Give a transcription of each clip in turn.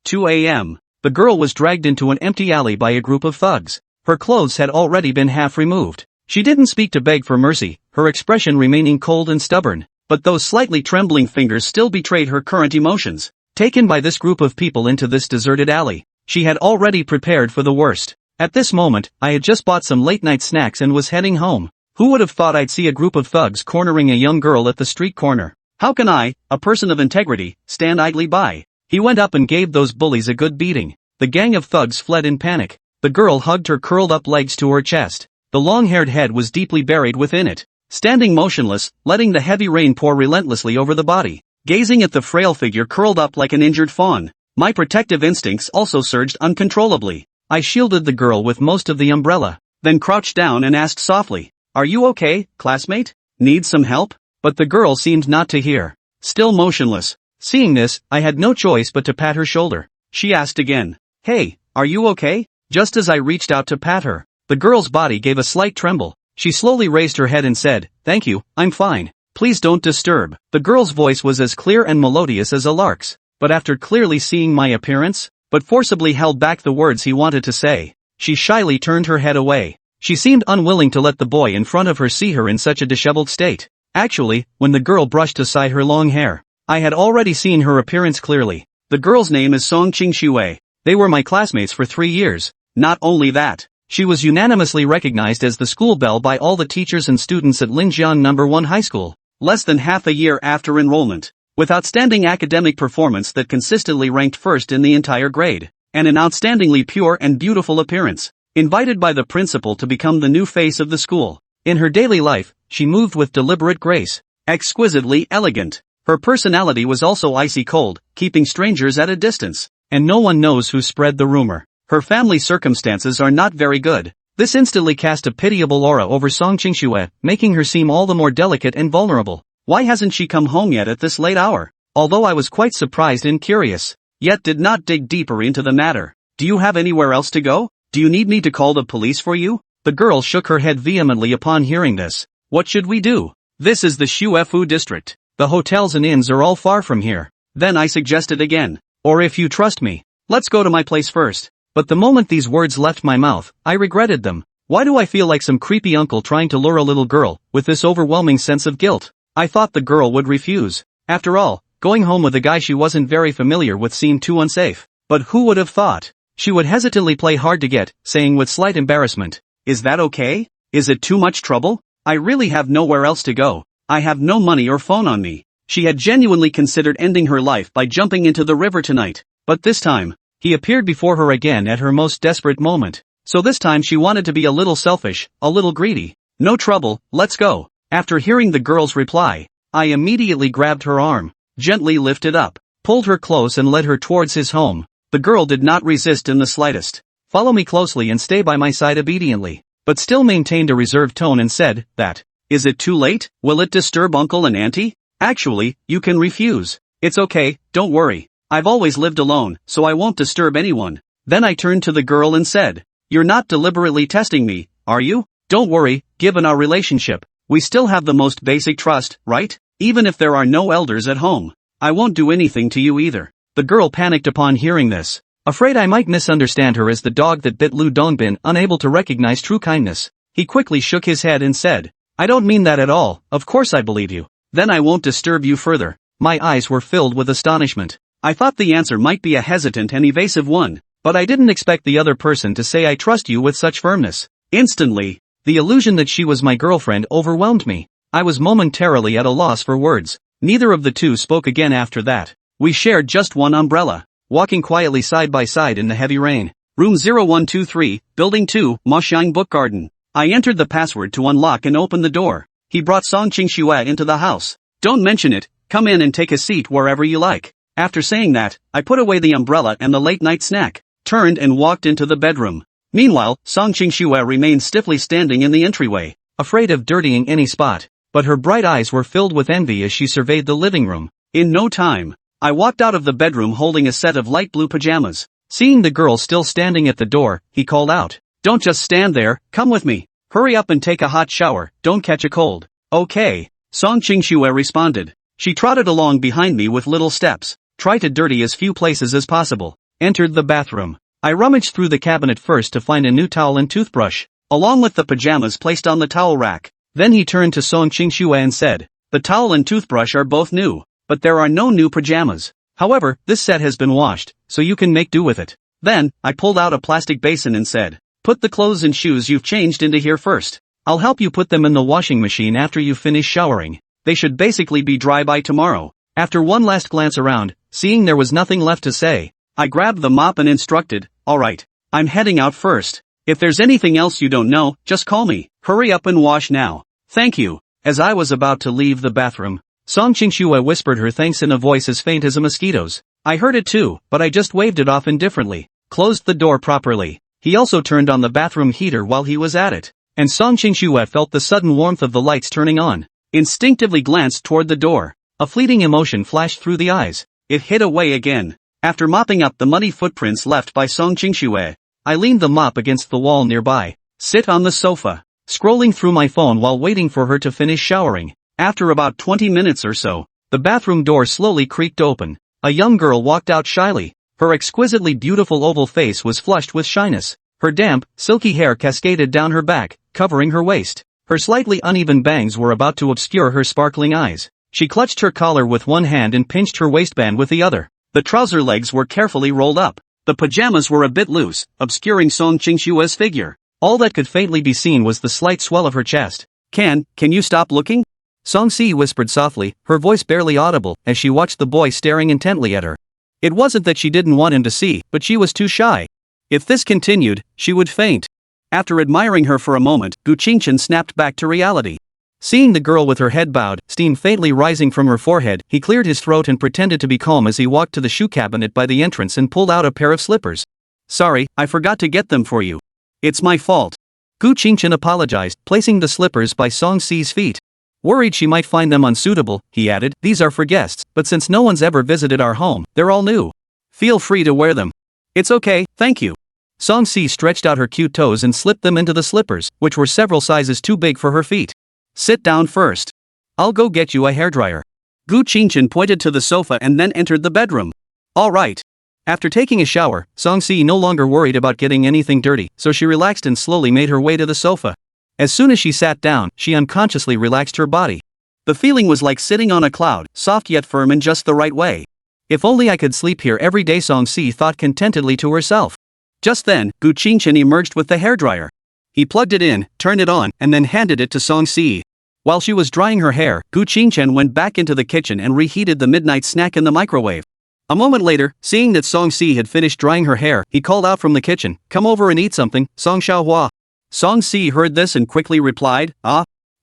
2 a.m. The girl was dragged into an empty alley by a group of thugs. Her clothes had already been half removed. She didn't speak to beg for mercy, her expression remaining cold and stubborn, but those slightly trembling fingers still betrayed her current emotions. Taken by this group of people into this deserted alley, she had already prepared for the worst. At this moment, I had just bought some late-night snacks and was heading home. Who would have thought I'd see a group of thugs cornering a young girl at the street corner? How can I, a person of integrity, stand idly by? He went up and gave those bullies a good beating. The gang of thugs fled in panic. The girl hugged her curled-up legs to her chest. The long-haired head was deeply buried within it. Standing motionless, letting the heavy rain pour relentlessly over the body. Gazing at the frail figure curled up like an injured fawn, my protective instincts also surged uncontrollably. I shielded the girl with most of the umbrella, then crouched down and asked softly, "Are you okay, classmate? Need some help?" But the girl seemed not to hear. Still motionless. Seeing this, I had no choice but to pat her shoulder. She asked again, "Hey, are you okay?" Just as I reached out to pat her, the girl's body gave a slight tremble. She slowly raised her head and said, "Thank you, I'm fine. Please don't disturb." The girl's voice was as clear and melodious as a lark's, but after clearly seeing my appearance, but forcibly held back the words he wanted to say, she shyly turned her head away. She seemed unwilling to let the boy in front of her see her in such a disheveled state. Actually, when the girl brushed aside her long hair, I had already seen her appearance clearly. The girl's name is Song Qingxue. They were my classmates for 3 years. Not only that, she was unanimously recognized as the school belle by all the teachers and students at Linjiang No. 1 High School. Less than half a year after enrollment, with outstanding academic performance that consistently ranked first in the entire grade, and an outstandingly pure and beautiful appearance, invited by the principal to become the new face of the school. In her daily life, she moved with deliberate grace, exquisitely elegant. Her personality was also icy cold, keeping strangers at a distance, and no one knows who spread the rumor. Her family circumstances are not very good. This instantly cast a pitiable aura over Song Qingxue, making her seem all the more delicate and vulnerable. Why hasn't she come home yet at this late hour? Although I was quite surprised and curious, yet did not dig deeper into the matter. Do you have anywhere else to go? Do you need me to call the police for you? The girl shook her head vehemently upon hearing this. What should we do? This is the Shuefu district. The hotels and inns are all far from here. Then I suggested again. Or if you trust me, let's go to my place first. But the moment these words left my mouth, I regretted them. Why do I feel like some creepy uncle trying to lure a little girl, with this overwhelming sense of guilt? I thought the girl would refuse. After all, going home with a guy she wasn't very familiar with seemed too unsafe. But who would have thought? She would hesitantly play hard to get, saying with slight embarrassment, "Is that okay? Is it too much trouble? I really have nowhere else to go. I have no money or phone on me." She had genuinely considered ending her life by jumping into the river tonight. But this time, he appeared before her again at her most desperate moment. So this time she wanted to be a little selfish, a little greedy. "No trouble, let's go." After hearing the girl's reply, I immediately grabbed her arm, gently lifted up, pulled her close and led her towards his home. The girl did not resist in the slightest. "Follow me closely and stay by my side obediently," but still maintained a reserved tone and said, "That, is it too late? Will it disturb uncle and auntie? Actually, you can refuse. It's okay, don't worry. I've always lived alone, so I won't disturb anyone." Then I turned to the girl and said, "You're not deliberately testing me, are you? Don't worry, given our relationship, we still have the most basic trust, right? Even if there are no elders at home, I won't do anything to you either." The girl panicked upon hearing this, afraid I might misunderstand her as the dog that bit Lu Dongbin, unable to recognize true kindness. He quickly shook his head and said, "I don't mean that at all, of course I believe you." "Then I won't disturb you further." My eyes were filled with astonishment. I thought the answer might be a hesitant and evasive one, but I didn't expect the other person to say "I trust you" with such firmness. Instantly, the illusion that she was my girlfriend overwhelmed me. I was momentarily at a loss for words. Neither of the two spoke again after that. We shared just one umbrella, walking quietly side by side in the heavy rain. Room 0123, Building 2, Moshang Book Garden. I entered the password to unlock and open the door. He brought Song Qingxue into the house. "Don't mention it, come in and take a seat wherever you like." After saying that, I put away the umbrella and the late-night snack, turned and walked into the bedroom. Meanwhile, Song Qingxue remained stiffly standing in the entryway, afraid of dirtying any spot, but her bright eyes were filled with envy as she surveyed the living room. In no time, I walked out of the bedroom holding a set of light blue pajamas. Seeing the girl still standing at the door, he called out, "Don't just stand there, come with me. Hurry up and take a hot shower, don't catch a cold." "Okay," Song Qingxue responded. She trotted along behind me with little steps, try to dirty as few places as possible. entered the bathroom. I rummaged through the cabinet first to find a new towel and toothbrush, along with the pajamas placed on the towel rack. Then he turned to Song Qingxue and said, "The towel and toothbrush are both new, but there are no new pajamas. However, this set has been washed, so you can make do with it." Then, I pulled out a plastic basin and said, "Put the clothes and shoes you've changed into here first. I'll help you put them in the washing machine after you finish showering. They should basically be dry by tomorrow." After one last glance around, seeing there was nothing left to say, I grabbed the mop and instructed, "Alright, I'm heading out first. If there's anything else you don't know, just call me. Hurry up and wash now. Thank you." As I was about to leave the bathroom, Song Qingxue whispered her thanks in a voice as faint as a mosquito's. I heard it too, but I just waved it off indifferently, closed the door properly. He also turned on the bathroom heater while he was at it, and Song Qingxue felt the sudden warmth of the lights turning on. Instinctively glanced toward the door. A fleeting emotion flashed through the eyes. It hid away again. After mopping up the muddy footprints left by Song Qingxue, I leaned the mop against the wall nearby. Sit on the sofa, scrolling through my phone while waiting for her to finish showering. After about 20 minutes or so, the bathroom door slowly creaked open. A young girl walked out shyly. Her exquisitely beautiful oval face was flushed with shyness. Her damp, silky hair cascaded down her back, covering her waist. Her slightly uneven bangs were about to obscure her sparkling eyes. She clutched her collar with one hand and pinched her waistband with the other. The trouser legs were carefully rolled up. The pajamas were a bit loose, obscuring Song Qingxue's figure. All that could faintly be seen was the slight swell of her chest. Can you stop looking?" Song Si whispered softly, her voice barely audible, as she watched the boy staring intently at her. It wasn't that she didn't want him to see, but she was too shy. If this continued, she would faint. After admiring her for a moment, Gu Qingchen snapped back to reality. Seeing the girl with her head bowed, steam faintly rising from her forehead, he cleared his throat and pretended to be calm as he walked to the shoe cabinet by the entrance and pulled out a pair of slippers. "Sorry, I forgot to get them for you. It's my fault." Gu Qingchen apologized, placing the slippers by Song Si's feet. Worried she might find them unsuitable, he added, "These are for guests, but since no one's ever visited our home, they're all new. Feel free to wear them." "It's okay, thank you." Song Si stretched out her cute toes and slipped them into the slippers, which were several sizes too big for her feet. "Sit down first. I'll go get you a hairdryer." Gu Qingchen pointed to the sofa and then entered the bedroom. "All right." After taking a shower, Song Si no longer worried about getting anything dirty, so she relaxed and slowly made her way to the sofa. As soon as she sat down, she unconsciously relaxed her body. The feeling was like sitting on a cloud, soft yet firm in just the right way. "If only I could sleep here every day," Song Si thought contentedly to herself. Just then, Gu Qingchen emerged with the hairdryer. He plugged it in, turned it on, and then handed it to Song Si. While she was drying her hair, Gu Qingchen went back into the kitchen and reheated the midnight snack in the microwave. A moment later, seeing that Song Si had finished drying her hair, he called out from the kitchen, "Come over and eat something, Song Xiaohua." Song Si heard this and quickly replied,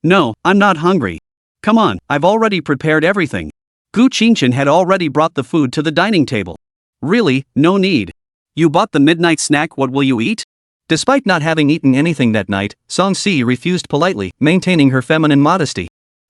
"No, I'm not hungry. Come on, I've already prepared everything." Gu Qingchen had already brought the food to the dining table. "Really, no need. You bought the midnight snack, what will you eat?" Despite not having eaten anything that night, Song Si refused politely, maintaining her feminine modesty.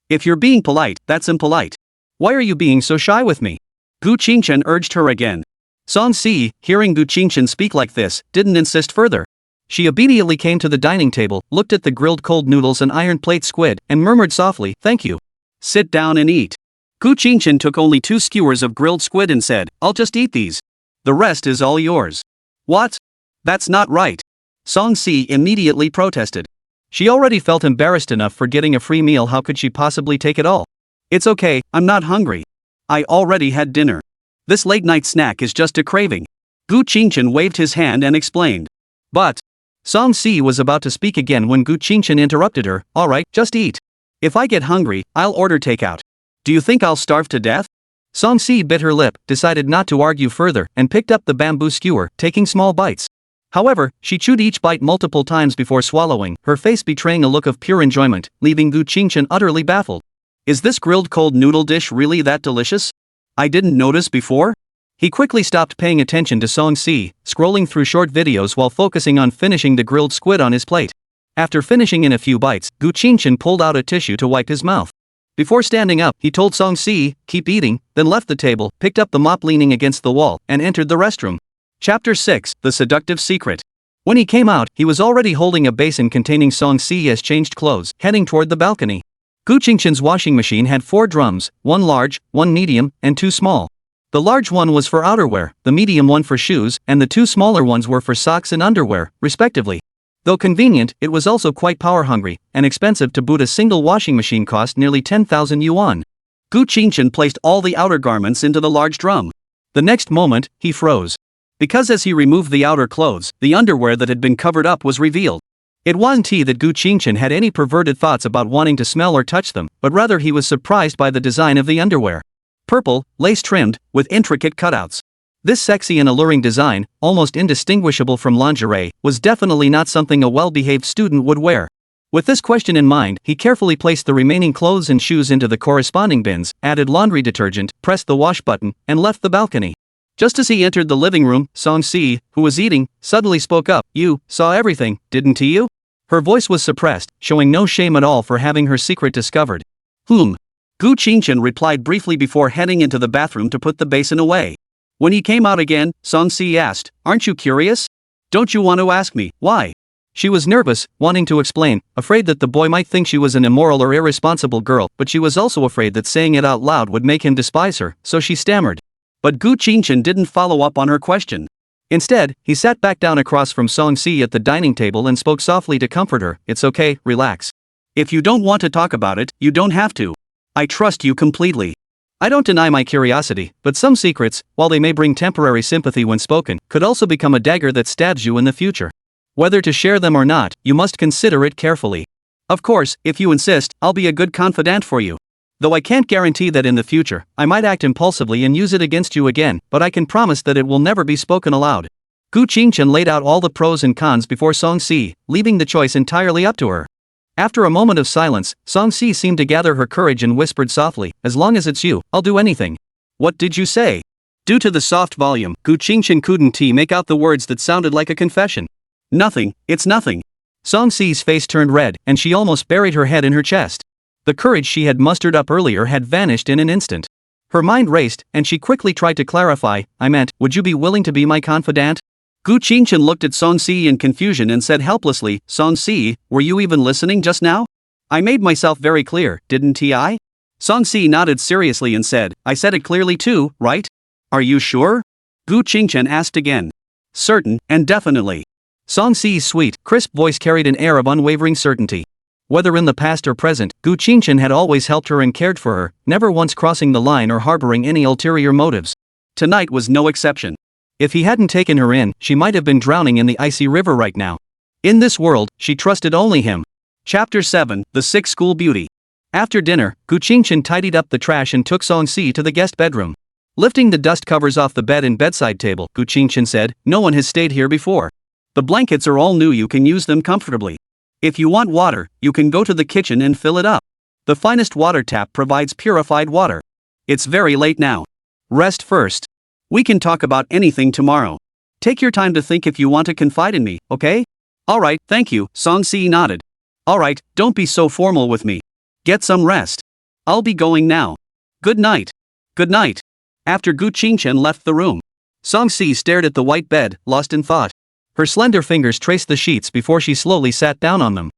"If you're being polite, that's impolite. Why are you being so shy with me?" Gu Qingchen urged her again. Song Si, hearing Gu Qingchen speak like this, didn't insist further. She obediently came to the dining table, looked at the grilled cold noodles and iron plate squid, and murmured softly, "Thank you. Sit down and eat." Gu Qingchen took only 2 skewers of grilled squid and said, "I'll just eat these. The rest is all yours." "What? That's not right." Song Si immediately protested. She already felt embarrassed enough for getting a free meal, how could she possibly take it all? "It's okay, I'm not hungry. I already had dinner. This late-night snack is just a craving." Gu Qingchen waved his hand and explained. "But..." Song Si was about to speak again when Gu Qingchen interrupted her, "Alright, just eat. If I get hungry, I'll order takeout. Do you think I'll starve to death?" Song Si bit her lip, decided not to argue further, and picked up the bamboo skewer, taking small bites. However, she chewed each bite multiple times before swallowing, her face betraying a look of pure enjoyment, leaving Gu Qingchen utterly baffled. "Is this grilled cold noodle dish really that delicious? I didn't notice before?" He quickly stopped paying attention to Song Si, scrolling through short videos while focusing on finishing the grilled squid on his plate. After finishing in a few bites, Gu Qingchen pulled out a tissue to wipe his mouth. Before standing up, he told Song Si, "Keep eating," then left the table, picked up the mop leaning against the wall, and entered the restroom. Chapter 6, The Seductive Secret. When he came out, he was already holding a basin containing Song Si's changed clothes, heading toward the balcony. Gu Qingchen's washing machine had 4 drums, 1 large, 1 medium, and 2 small. The large one was for outerwear, the medium one for shoes, and the two smaller ones were for socks and underwear, respectively. Though convenient, it was also quite power-hungry, and expensive to boot. A single washing machine cost nearly 10,000 yuan. Gu Qingchen placed all the outer garments into the large drum. The next moment, he froze. Because as he removed the outer clothes, the underwear that had been covered up was revealed. It wasn't that Gu Qingchen had any perverted thoughts about wanting to smell or touch them, but rather he was surprised by the design of the underwear. Purple, lace-trimmed, with intricate cutouts. This sexy and alluring design, almost indistinguishable from lingerie, was definitely not something a well-behaved student would wear. With this question in mind, he carefully placed the remaining clothes and shoes into the corresponding bins, added laundry detergent, pressed the wash button, and left the balcony. Just as he entered the living room, Song-si, who was eating, suddenly spoke up. "You saw everything, didn't you?" Her voice was suppressed, showing no shame at all for having her secret discovered. Gu Qingchen replied briefly before heading into the bathroom to put the basin away. When he came out again, Song-si asked, "Aren't you curious? Don't you want to ask me, why?" She was nervous, wanting to explain, afraid that the boy might think she was an immoral or irresponsible girl, but she was also afraid that saying it out loud would make him despise her, so she stammered. But Gu Qingchen didn't follow up on her question. Instead, he sat back down across from Song-si at the dining table and spoke softly to comfort her. "It's okay, relax. If you don't want to talk about it, you don't have to. I trust you completely. I don't deny my curiosity, but some secrets, while they may bring temporary sympathy when spoken, could also become a dagger that stabs you in the future. Whether to share them or not, you must consider it carefully. Of course, if you insist, I'll be a good confidant for you. Though I can't guarantee that in the future, I might act impulsively and use it against you again, but I can promise that it will never be spoken aloud." Gu Qingchen laid out all the pros and cons before Song-si, leaving the choice entirely up to her. After a moment of silence, Song-si seemed to gather her courage and whispered softly, "As long as it's you, I'll do anything." "What did you say?" Due to the soft volume, Gu Qingchen couldn't make out the words that sounded like a confession. "Nothing, it's nothing." Song-si's face turned red, and she almost buried her head in her chest. The courage she had mustered up earlier had vanished in an instant. Her mind raced, and she quickly tried to clarify, "I meant, would you be willing to be my confidant?" Gu Qingchen looked at Song-si in confusion and said helplessly, "Song-si, were you even listening just now? I made myself very clear, didn't I?" Song-si nodded seriously and said, "I said it clearly too, right? Are you sure?" Gu Qingchen asked again. "Certain, and definitely." Song-si's sweet, crisp voice carried an air of unwavering certainty. Whether in the past or present, Gu Qingchen had always helped her and cared for her, never once crossing the line or harboring any ulterior motives. Tonight was no exception. If he hadn't taken her in, she might have been drowning in the icy river right now. In this world, she trusted only him. Chapter 7, The Sick School Beauty. After dinner, Gu Qingchen tidied up the trash and took Song-si to the guest bedroom. Lifting the dust covers off the bed and bedside table, Gu Qingchen said, "No one has stayed here before. The blankets are all new, you can use them comfortably. If you want water, you can go to the kitchen and fill it up. The finest water tap provides purified water. It's very late now. Rest first. We can talk about anything tomorrow. Take your time to think if you want to confide in me, okay?" "Alright, thank you," Song-si nodded. "Alright, don't be so formal with me. Get some rest. I'll be going now. Good night." "Good night." After Gu Qingchen left the room, Song-si stared at the white bed, lost in thought. Her slender fingers traced the sheets before she slowly sat down on them.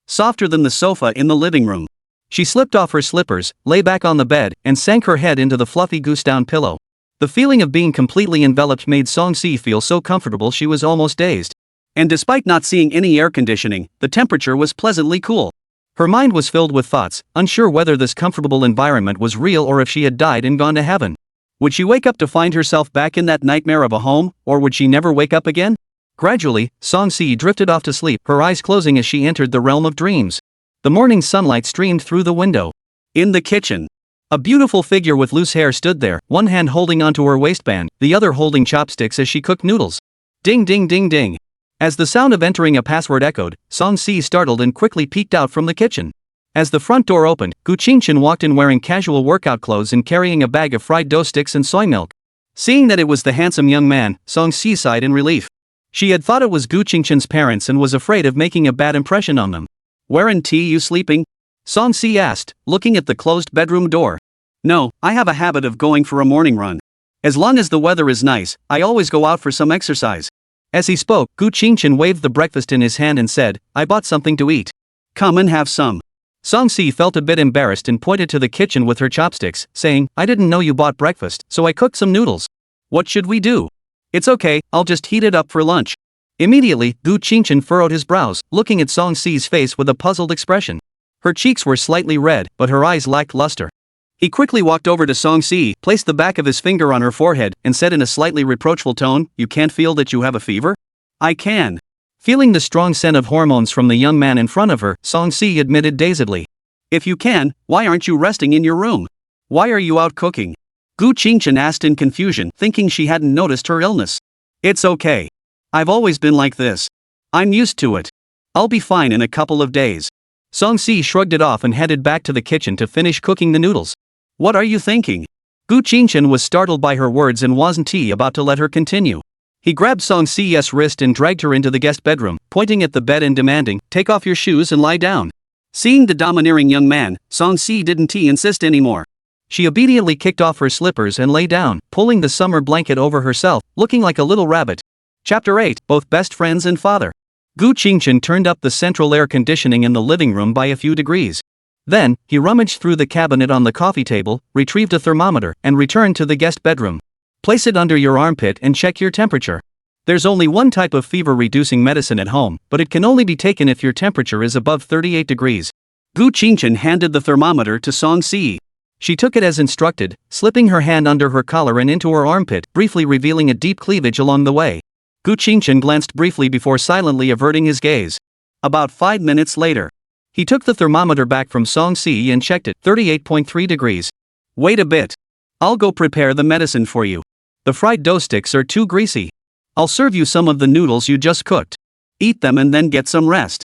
Softer than the sofa in the living room. She slipped off her slippers, lay back on the bed, and sank her head into the fluffy goose-down pillow. The feeling of being completely enveloped made Song-si feel so comfortable she was almost dazed. And despite not seeing any air conditioning, the temperature was pleasantly cool. Her mind was filled with thoughts, unsure whether this comfortable environment was real or if she had died and gone to heaven. Would she wake up to find herself back in that nightmare of a home, or would she never wake up again? Gradually, Song-si drifted off to sleep, her eyes closing as she entered the realm of dreams. The morning sunlight streamed through the window. In the kitchen, a beautiful figure with loose hair stood there, one hand holding onto her waistband, the other holding chopsticks as she cooked noodles. Ding ding ding ding. As the sound of entering a password echoed, Song-si startled and quickly peeked out from the kitchen. As the front door opened, Gu Qingchen walked in wearing casual workout clothes and carrying a bag of fried dough sticks and soy milk. Seeing that it was the handsome young man, Song-si sighed in relief. She had thought it was Gu Qingchen's parents and was afraid of making a bad impression on them. "Weren't you sleeping?" Song-si asked, looking at the closed bedroom door. "No, I have a habit of going for a morning run. As long as the weather is nice, I always go out for some exercise." As he spoke, Gu Qingchen waved the breakfast in his hand and said, "I bought something to eat. Come and have some." Song-si felt a bit embarrassed and pointed to the kitchen with her chopsticks, saying, I didn't know you bought breakfast, so I cooked some noodles. What should we do? It's okay, I'll just heat it up for lunch. Immediately, Gu Qingchen furrowed his brows, looking at Song-si's face with a puzzled expression. Her cheeks were slightly red, but her eyes lacked luster. He quickly walked over to Song-si, placed the back of his finger on her forehead, and said in a slightly reproachful tone, You can't feel that you have a fever? I can. Feeling the strong scent of hormones from the young man in front of her, Song-si admitted dazedly. If you can, why aren't you resting in your room? Why are you out cooking? Gu Qingchen asked in confusion, thinking she hadn't noticed her illness. It's okay. I've always been like this. I'm used to it. I'll be fine in a couple of days. Song-si shrugged it off and headed back to the kitchen to finish cooking the noodles. What are you thinking? Gu Qingchen was startled by her words and wasn't about to let her continue. He grabbed Song-si's wrist and dragged her into the guest bedroom, pointing at the bed and demanding, Take off your shoes and lie down. Seeing the domineering young man, Song-si didn't insist anymore. She obediently kicked off her slippers and lay down, pulling the summer blanket over herself, looking like a little rabbit. Chapter 8, Both Best Friends and Father. Gu Qingchen turned up the central air conditioning in the living room by a few degrees. Then, he rummaged through the cabinet on the coffee table, retrieved a thermometer, and returned to the guest bedroom. Place it under your armpit and check your temperature. There's only one type of fever-reducing medicine at home, but it can only be taken if your temperature is above 38 degrees. Gu Qingchen handed the thermometer to Song-si. She took it as instructed, slipping her hand under her collar and into her armpit, briefly revealing a deep cleavage along the way. Gu Qingchen glanced briefly before silently averting his gaze. About 5 minutes later, he took the thermometer back from Song-si and checked it, 38.3 degrees. Wait a bit. I'll go prepare the medicine for you. The fried dough sticks are too greasy. I'll serve you some of the noodles you just cooked. Eat them and then get some rest.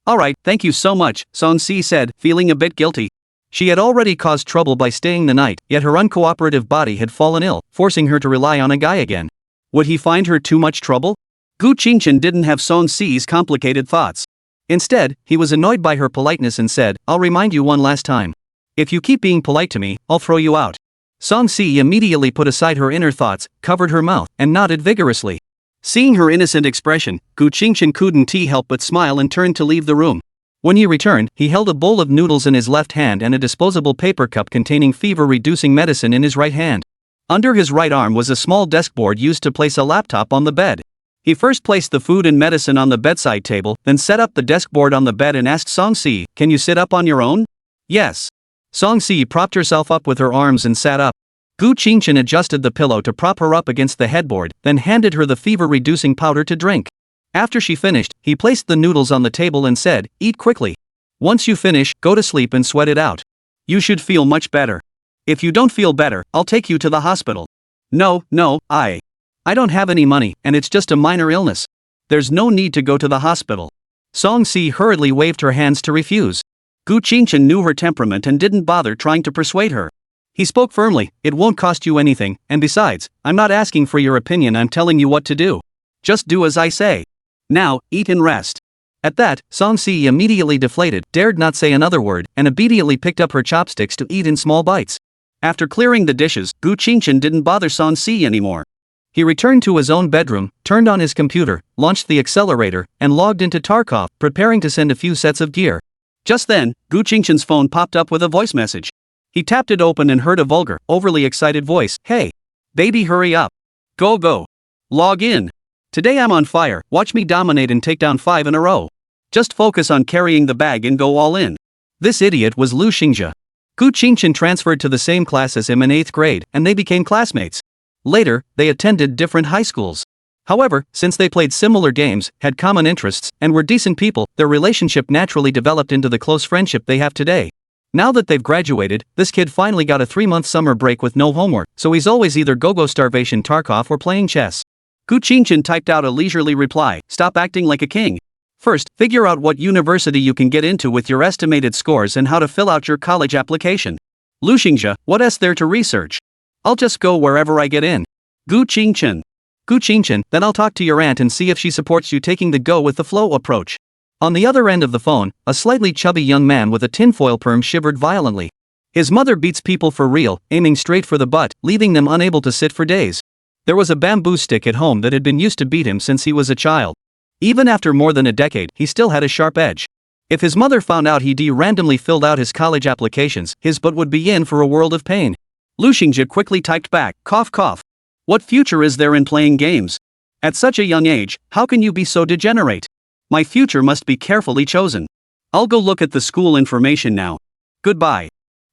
Alright, thank you so much, Song-si said, feeling a bit guilty. She had already caused trouble by staying the night, yet her uncooperative body had fallen ill, forcing her to rely on a guy again. Would he find her too much trouble? Gu Qingchen didn't have Song-si's complicated thoughts. Instead, he was annoyed by her politeness and said, I'll remind you one last time. If you keep being polite to me, I'll throw you out. Song-si immediately put aside her inner thoughts, covered her mouth, and nodded vigorously. Seeing her innocent expression, Gu Qingchen couldn't help but smile and turned to leave the room. When he returned, he held a bowl of noodles in his left hand and a disposable paper cup containing fever-reducing medicine in his right hand. Under his right arm was a small desk board used to place a laptop on the bed. He first placed the food and medicine on the bedside table, then set up the desk board on the bed and asked Song-si, Can you sit up on your own? Yes. Song-si propped herself up with her arms and sat up. Gu Qingchen adjusted the pillow to prop her up against the headboard, then handed her the fever-reducing powder to drink. After she finished, he placed the noodles on the table and said, Eat quickly. Once you finish, go to sleep and sweat it out. You should feel much better. If you don't feel better, I'll take you to the hospital. No, I don't have any money, and it's just a minor illness. There's no need to go to the hospital. Song-si hurriedly waved her hands to refuse. Gu Qingchen knew her temperament and didn't bother trying to persuade her. He spoke firmly, It won't cost you anything, and besides, I'm not asking for your opinion, I'm telling you what to do. Just do as I say. Now, eat and rest. At that, Song-si immediately deflated, dared not say another word, and obediently picked up her chopsticks to eat in small bites. After clearing the dishes, Gu Qingchen didn't bother Song-si anymore. He returned to his own bedroom, turned on his computer, launched the accelerator, and logged into Tarkov, preparing to send a few sets of gear. Just then, Gu Qingchen's phone popped up with a voice message. He tapped it open and heard a vulgar, overly excited voice. Hey! Baby, hurry up. Go. Log in. Today I'm on fire, watch me dominate and take down 5 in a row. Just focus on carrying the bag and go all in. This idiot was Lu Xingzhe. Gu Qingchen transferred to the same class as him in 8th grade, and they became classmates. Later, they attended different high schools. However, since they played similar games, had common interests, and were decent people, their relationship naturally developed into the close friendship they have today. Now that they've graduated, this kid finally got a 3-month summer break with no homework, so he's always either go-go starvation Tarkov or playing chess. Gu Qingchen typed out a leisurely reply, Stop acting like a king. First, figure out what university you can get into with your estimated scores and how to fill out your college application. Lu Xingzhe, what else there to research? I'll just go wherever I get in. Gu Qingchen. Gu Qingchen, then I'll talk to your aunt and see if she supports you taking the go-with-the-flow approach. On the other end of the phone, a slightly chubby young man with a tinfoil perm shivered violently. His mother beats people for real, aiming straight for the butt, leaving them unable to sit for days. There was a bamboo stick at home that had been used to beat him since he was a child. Even after more than a decade, he still had a sharp edge. If his mother found out he randomly filled out his college applications, his butt would be in for a world of pain. Lu Xingzhi quickly typed back, cough cough. What future is there in playing games? At such a young age, how can you be so degenerate? My future must be carefully chosen. I'll go look at the school information now. Goodbye.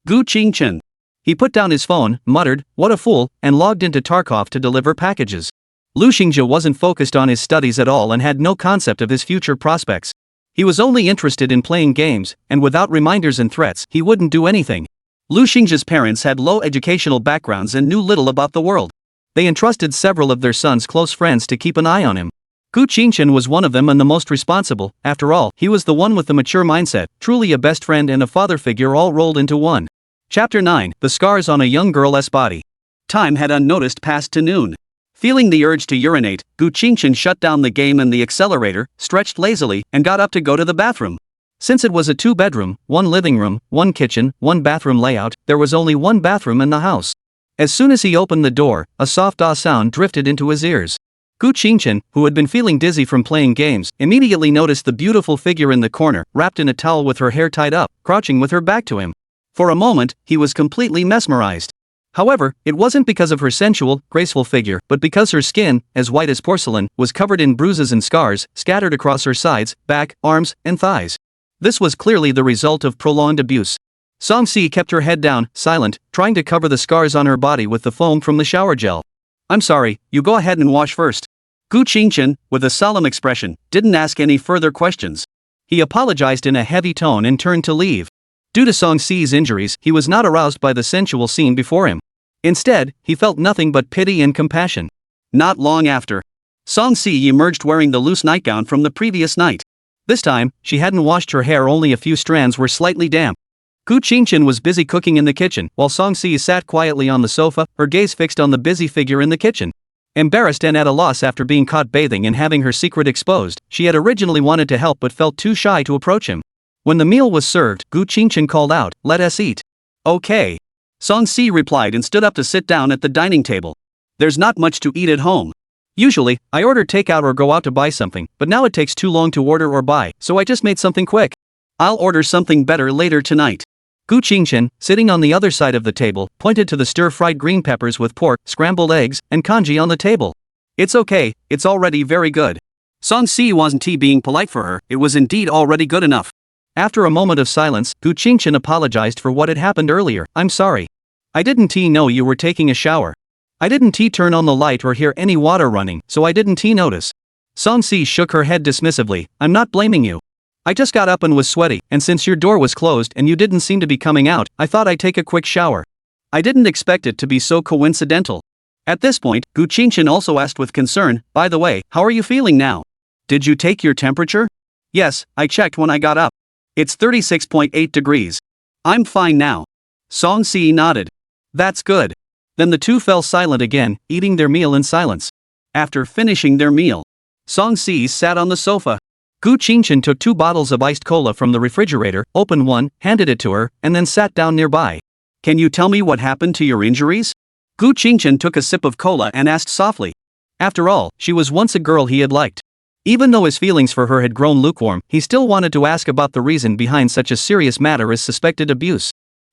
Gu Qingchen. He put down his phone, muttered, what a fool, and logged into Tarkov to deliver packages. Lu Xingzhi wasn't focused on his studies at all and had no concept of his future prospects. He was only interested in playing games, and without reminders and threats, he wouldn't do anything. Lu Xingzhi's parents had low educational backgrounds and knew little about the world. They entrusted several of their son's close friends to keep an eye on him. Gu Qingchen was one of them and the most responsible. After all, he was the one with the mature mindset, truly a best friend and a father figure all rolled into one. Chapter 9, The Scars on a Young Girl's Body. Time had unnoticed passed to noon. Feeling the urge to urinate, Gu Qingchen shut down the game and the accelerator, stretched lazily, and got up to go to the bathroom. Since it was a 2-bedroom, 1 living room, 1 kitchen, 1 bathroom layout, there was only 1 bathroom in the house. As soon as he opened the door, a soft ah sound drifted into his ears. Gu Qingchen, who had been feeling dizzy from playing games, immediately noticed the beautiful figure in the corner, wrapped in a towel with her hair tied up, crouching with her back to him. For a moment, he was completely mesmerized. However, it wasn't because of her sensual, graceful figure, but because her skin, as white as porcelain, was covered in bruises and scars, scattered across her sides, back, arms, and thighs. This was clearly the result of prolonged abuse. Song-si kept her head down, silent, trying to cover the scars on her body with the foam from the shower gel. I'm sorry, you go ahead and wash first. Gu Qingchen, with a solemn expression, didn't ask any further questions. He apologized in a heavy tone and turned to leave. Due to Song-si's injuries, he was not aroused by the sensual scene before him. Instead, he felt nothing but pity and compassion. Not long after, Song-si emerged wearing the loose nightgown from the previous night. This time, she hadn't washed her hair, only a few strands were slightly damp. Gu Qingchen was busy cooking in the kitchen, while Song-si sat quietly on the sofa, her gaze fixed on the busy figure in the kitchen. Embarrassed and at a loss after being caught bathing and having her secret exposed, she had originally wanted to help but felt too shy to approach him. When the meal was served, Gu Qingchen called out, "Let us eat." Okay. Song-si replied and stood up to sit down at the dining table. There's not much to eat at home. Usually, I order takeout or go out to buy something, but now it takes too long to order or buy, so I just made something quick. I'll order something better later tonight. Gu Qingchen, sitting on the other side of the table, pointed to the stir-fried green peppers with pork, scrambled eggs, and congee on the table. It's okay, it's already very good. Song-si wasn't being polite for her, it was indeed already good enough. After a moment of silence, Gu Qingchen apologized for what had happened earlier. I'm sorry. I didn't know you were taking a shower. I didn't turn on the light or hear any water running, so I didn't notice. Song-si shook her head dismissively. I'm not blaming you. I just got up and was sweaty, and since your door was closed and you didn't seem to be coming out, I thought I'd take a quick shower. I didn't expect it to be so coincidental. At this point, Gu Qingchen also asked with concern, by the way, how are you feeling now? Did you take your temperature? Yes, I checked when I got up. It's 36.8 degrees. I'm fine now. Song-si nodded. That's good. Then the two fell silent again, eating their meal in silence. After finishing their meal, Song-si sat on the sofa. Gu Qingchen took 2 bottles of iced cola from the refrigerator, opened one, handed it to her, and then sat down nearby. Can you tell me what happened to your injuries? Gu Qingchen took a sip of cola and asked softly. After all, she was once a girl he had liked. Even though his feelings for her had grown lukewarm, he still wanted to ask about the reason behind such a serious matter as suspected abuse.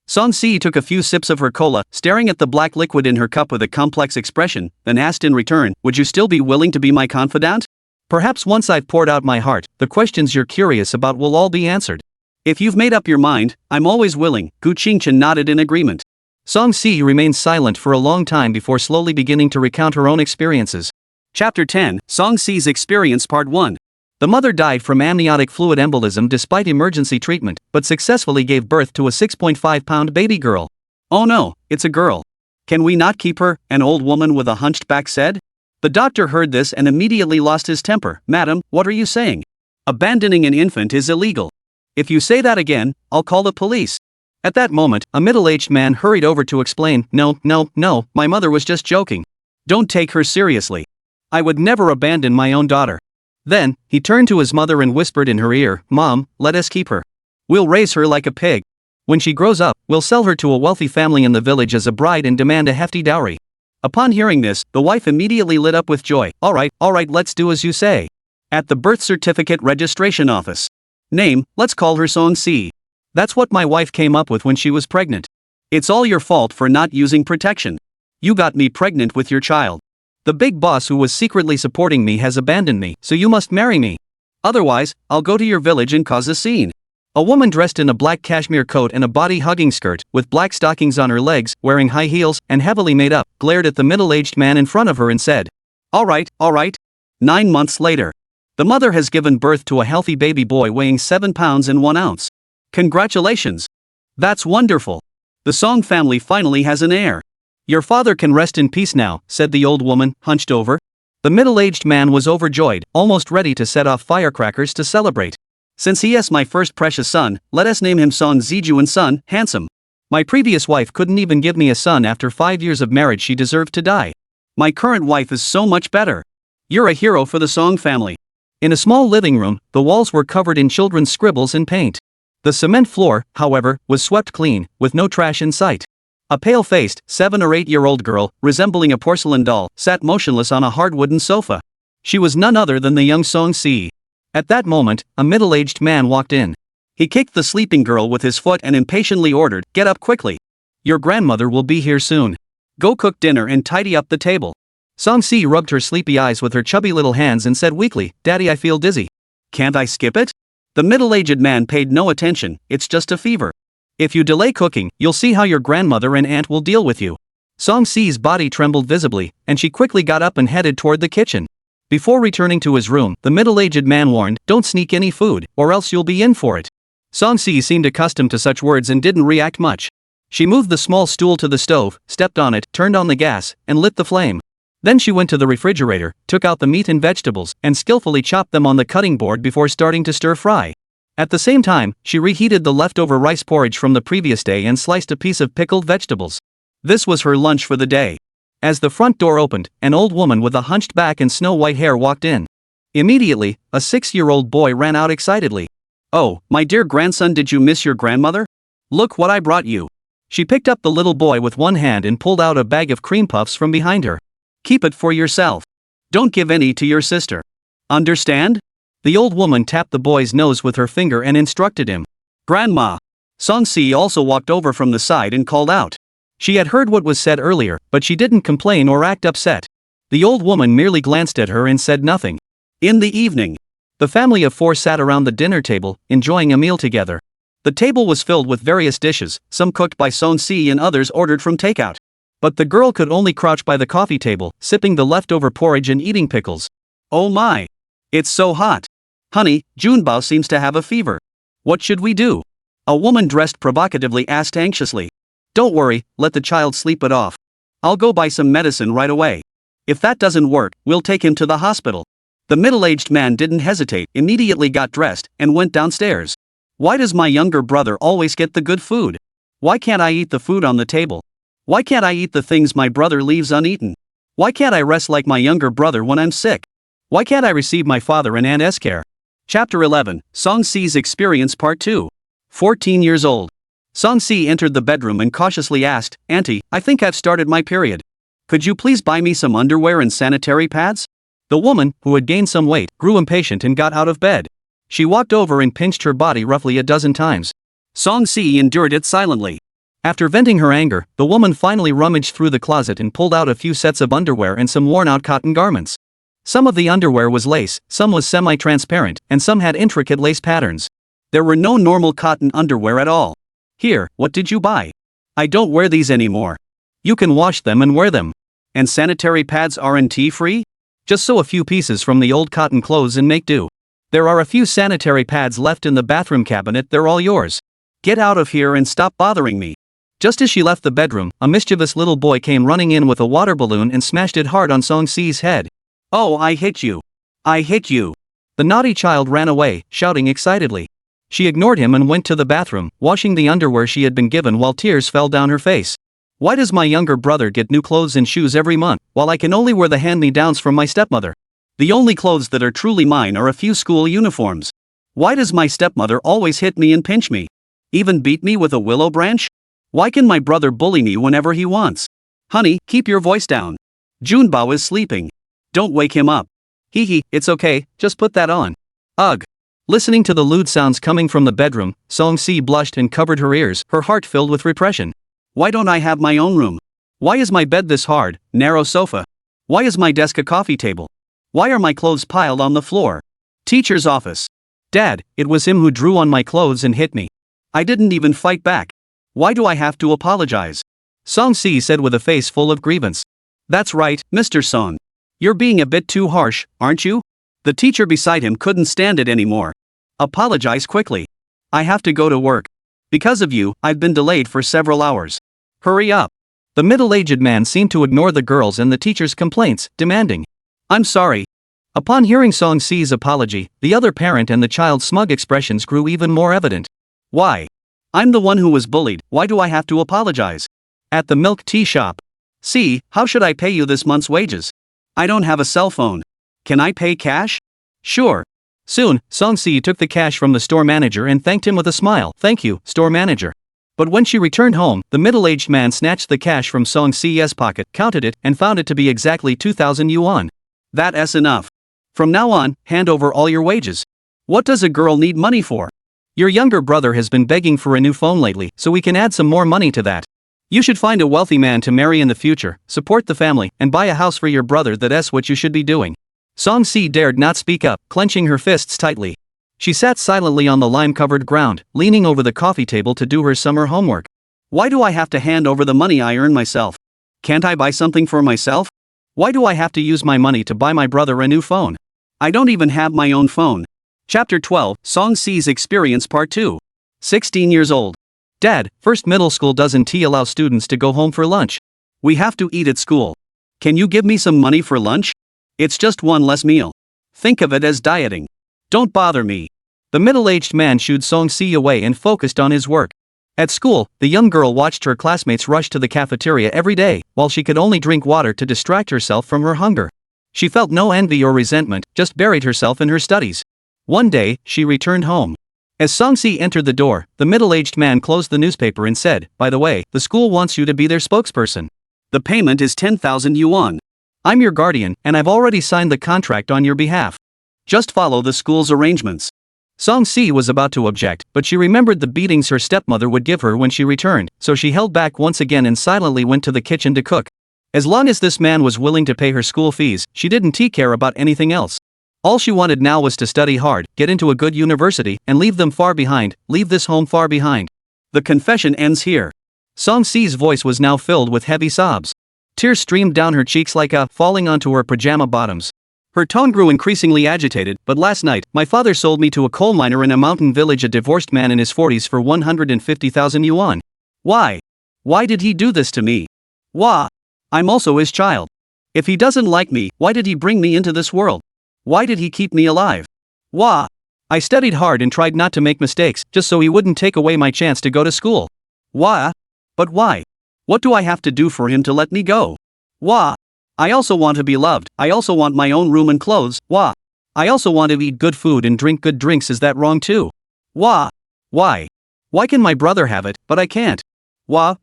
Song-si took a few sips of her cola, staring at the black liquid in her cup with a complex expression, then asked in return, would you still be willing to be my confidant? Perhaps once I've poured out my heart, the questions you're curious about will all be answered. If you've made up your mind, I'm always willing. Gu Qingchen nodded in agreement. Song-si remained silent for a long time before slowly beginning to recount her own experiences. Chapter 10, Song-si's Experience Part 1. The mother died from amniotic fluid embolism despite emergency treatment, but successfully gave birth to a 6.5-pound baby girl. Oh no, it's a girl. Can we not keep her? An old woman with a hunched back said. The doctor heard this and immediately lost his temper. Madam, what are you saying? Abandoning an infant is illegal. If you say that again, I'll call the police. At that moment, a middle-aged man hurried over to explain, No, my mother was just joking. Don't take her seriously. I would never abandon my own daughter. Then, he turned to his mother and whispered in her ear, Mom, let us keep her. We'll raise her like a pig. When she grows up, we'll sell her to a wealthy family in the village as a bride and demand a hefty dowry. Upon hearing this, the wife immediately lit up with joy. All right, let's do as you say. At the birth certificate registration office. Name, let's call her Song Si. That's what my wife came up with when she was pregnant. It's all your fault for not using protection. You got me pregnant with your child. The big boss who was secretly supporting me has abandoned me, so you must marry me. Otherwise, I'll go to your village and cause a scene. A woman dressed in a black cashmere coat and a body-hugging skirt, with black stockings on her legs, wearing high heels, and heavily made up, glared at the middle-aged man in front of her and said, All right. 9 months later. The mother has given birth to a healthy baby boy weighing 7 pounds and 1 ounce. Congratulations! That's wonderful. The Song family finally has an heir. Your father can rest in peace now, said the old woman, hunched over. The middle-aged man was overjoyed, almost ready to set off firecrackers to celebrate. Since he is my first precious son, let us name him Song Ziju and Son, handsome. My previous wife couldn't even give me a son after 5 years of marriage. She deserved to die. My current wife is so much better. You're a hero for the Song family. In a small living room, the walls were covered in children's scribbles and paint. The cement floor, however, was swept clean, with no trash in sight. A pale-faced, 7 or 8-year-old girl, resembling a porcelain doll, sat motionless on a hard wooden sofa. She was none other than the young Song Si. At that moment, a middle-aged man walked in. He kicked the sleeping girl with his foot and impatiently ordered, Get up quickly. Your grandmother will be here soon. Go cook dinner and tidy up the table. Song Si rubbed her sleepy eyes with her chubby little hands and said weakly, Daddy, I feel dizzy. Can't I skip it? The middle-aged man paid no attention. It's just a fever. If you delay cooking, you'll see how your grandmother and aunt will deal with you. Song Si's body trembled visibly, and she quickly got up and headed toward the kitchen. Before returning to his room, the middle-aged man warned, Don't sneak any food, or else you'll be in for it. Song Si seemed accustomed to such words and didn't react much. She moved the small stool to the stove, stepped on it, turned on the gas, and lit the flame. Then she went to the refrigerator, took out the meat and vegetables, and skillfully chopped them on the cutting board before starting to stir-fry. At the same time, she reheated the leftover rice porridge from the previous day and sliced a piece of pickled vegetables. This was her lunch for the day. As the front door opened, an old woman with a hunched back and snow-white hair walked in. Immediately, a 6-year-old boy ran out excitedly. Oh, my dear grandson, did you miss your grandmother? Look what I brought you. She picked up the little boy with one hand and pulled out a bag of cream puffs from behind her. Keep it for yourself. Don't give any to your sister. Understand? The old woman tapped the boy's nose with her finger and instructed him. Grandma. Song Si also walked over from the side and called out. She had heard what was said earlier, but she didn't complain or act upset. The old woman merely glanced at her and said nothing. In the evening, the family of 4 sat around the dinner table, enjoying a meal together. The table was filled with various dishes, some cooked by Song Si and others ordered from takeout. But the girl could only crouch by the coffee table, sipping the leftover porridge and eating pickles. Oh my! It's so hot. Honey, Junbao seems to have a fever. What should we do? A woman dressed provocatively asked anxiously. Don't worry, let the child sleep it off. I'll go buy some medicine right away. If that doesn't work, we'll take him to the hospital. The middle-aged man didn't hesitate, immediately got dressed, and went downstairs. Why does my younger brother always get the good food? Why can't I eat the food on the table? Why can't I eat the things my brother leaves uneaten? Why can't I rest like my younger brother when I'm sick? Why can't I receive my father and aunt's care? Chapter 11, Song Si's Experience Part 2. 14 years old. Song Si entered the bedroom and cautiously asked, Auntie, I think I've started my period. Could you please buy me some underwear and sanitary pads? The woman, who had gained some weight, grew impatient and got out of bed. She walked over and pinched her body roughly a dozen times. Song Si endured it silently. After venting her anger, the woman finally rummaged through the closet and pulled out a few sets of underwear and some worn-out cotton garments. Some of the underwear was lace, some was semi-transparent, and some had intricate lace patterns. There were no normal cotton underwear at all. Here, what did you buy? I don't wear these anymore. You can wash them and wear them. And sanitary pads aren't free? Just sew a few pieces from the old cotton clothes and make do. There are a few sanitary pads left in the bathroom cabinet, they're all yours. Get out of here and stop bothering me. Just as she left the bedroom, a mischievous little boy came running in with a water balloon and smashed it hard on Song Si's head. Oh, I hit you. I hit you. The naughty child ran away, shouting excitedly. She ignored him and went to the bathroom, washing the underwear she had been given while tears fell down her face. Why does my younger brother get new clothes and shoes every month, while I can only wear the hand-me-downs from my stepmother? The only clothes that are truly mine are a few school uniforms. Why does my stepmother always hit me and pinch me? Even beat me with a willow branch? Why can my brother bully me whenever he wants? Honey, keep your voice down. Junbao is sleeping. Don't wake him up. Hee hee, it's okay, just put that on. Ugh. Listening to the lewd sounds coming from the bedroom, Song-si blushed and covered her ears, her heart filled with repression. Why don't I have my own room? Why is my bed this hard, narrow sofa? Why is my desk a coffee table? Why are my clothes piled on the floor? Teacher's office. Dad, it was him who drew on my clothes and hit me. I didn't even fight back. Why do I have to apologize? Song-si said with a face full of grievance. That's right, Mr. Song. You're being a bit too harsh, aren't you? The teacher beside him couldn't stand it anymore. Apologize quickly. I have to go to work. Because of you, I've been delayed for several hours. Hurry up. The middle-aged man seemed to ignore the girls and the teacher's complaints, demanding, I'm sorry. Upon hearing Song-si's apology, the other parent and the child's smug expressions grew even more evident. Why? I'm the one who was bullied, why do I have to apologize? At the milk tea shop. See, how should I pay you this month's wages? I don't have a cell phone. Can I pay cash? Sure. Soon, Song-si took the cash from the store manager and thanked him with a smile. Thank you, store manager. But when she returned home, the middle-aged man snatched the cash from Song-si's pocket, counted it, and found it to be exactly 2,000 yuan. That's enough. From now on, hand over all your wages. What does a girl need money for? Your younger brother has been begging for a new phone lately, so we can add some more money to that. You should find a wealthy man to marry in the future, support the family, and buy a house for your brother. That's what you should be doing. Song-si dared not speak up, clenching her fists tightly. She sat silently on the lime-covered ground, leaning over the coffee table to do her summer homework. Why do I have to hand over the money I earn myself? Can't I buy something for myself? Why do I have to use my money to buy my brother a new phone? I don't even have my own phone. Chapter 12, Song-si's Experience Part 2. 16 years old. Dad, first middle school doesn't allow students to go home for lunch. We have to eat at school. Can you give me some money for lunch? It's just one less meal. Think of it as dieting. Don't bother me. The middle-aged man shooed Song-si away and focused on his work. At school, the young girl watched her classmates rush to the cafeteria every day, while she could only drink water to distract herself from her hunger. She felt no envy or resentment, just buried herself in her studies. One day, she returned home. As Song-si entered the door, the middle-aged man closed the newspaper and said, by the way, the school wants you to be their spokesperson. The payment is 10,000 yuan. I'm your guardian, and I've already signed the contract on your behalf. Just follow the school's arrangements. Song-si was about to object, but she remembered the beatings her stepmother would give her when she returned, so she held back once again and silently went to the kitchen to cook. As long as this man was willing to pay her school fees, she didn't care about anything else. All she wanted now was to study hard, get into a good university, and leave them far behind, leave this home far behind. The confession ends here. Song-si's voice was now filled with heavy sobs. Tears streamed down her cheeks like falling onto her pajama bottoms. Her tone grew increasingly agitated, but last night, my father sold me to a coal miner in a mountain village, a divorced man in his 40s, for 150,000 yuan. Why? Why did he do this to me? Why? I'm also his child. If he doesn't like me, why did he bring me into this world? Why did he keep me alive? Why? I studied hard and tried not to make mistakes, just so he wouldn't take away my chance to go to school. Why? But why? What do I have to do for him to let me go? Why? I also want to be loved, I also want my own room and clothes. Why? I also want to eat good food and drink good drinks. Is that wrong too? Why? Why? Why can my brother have it, but I can't? Why?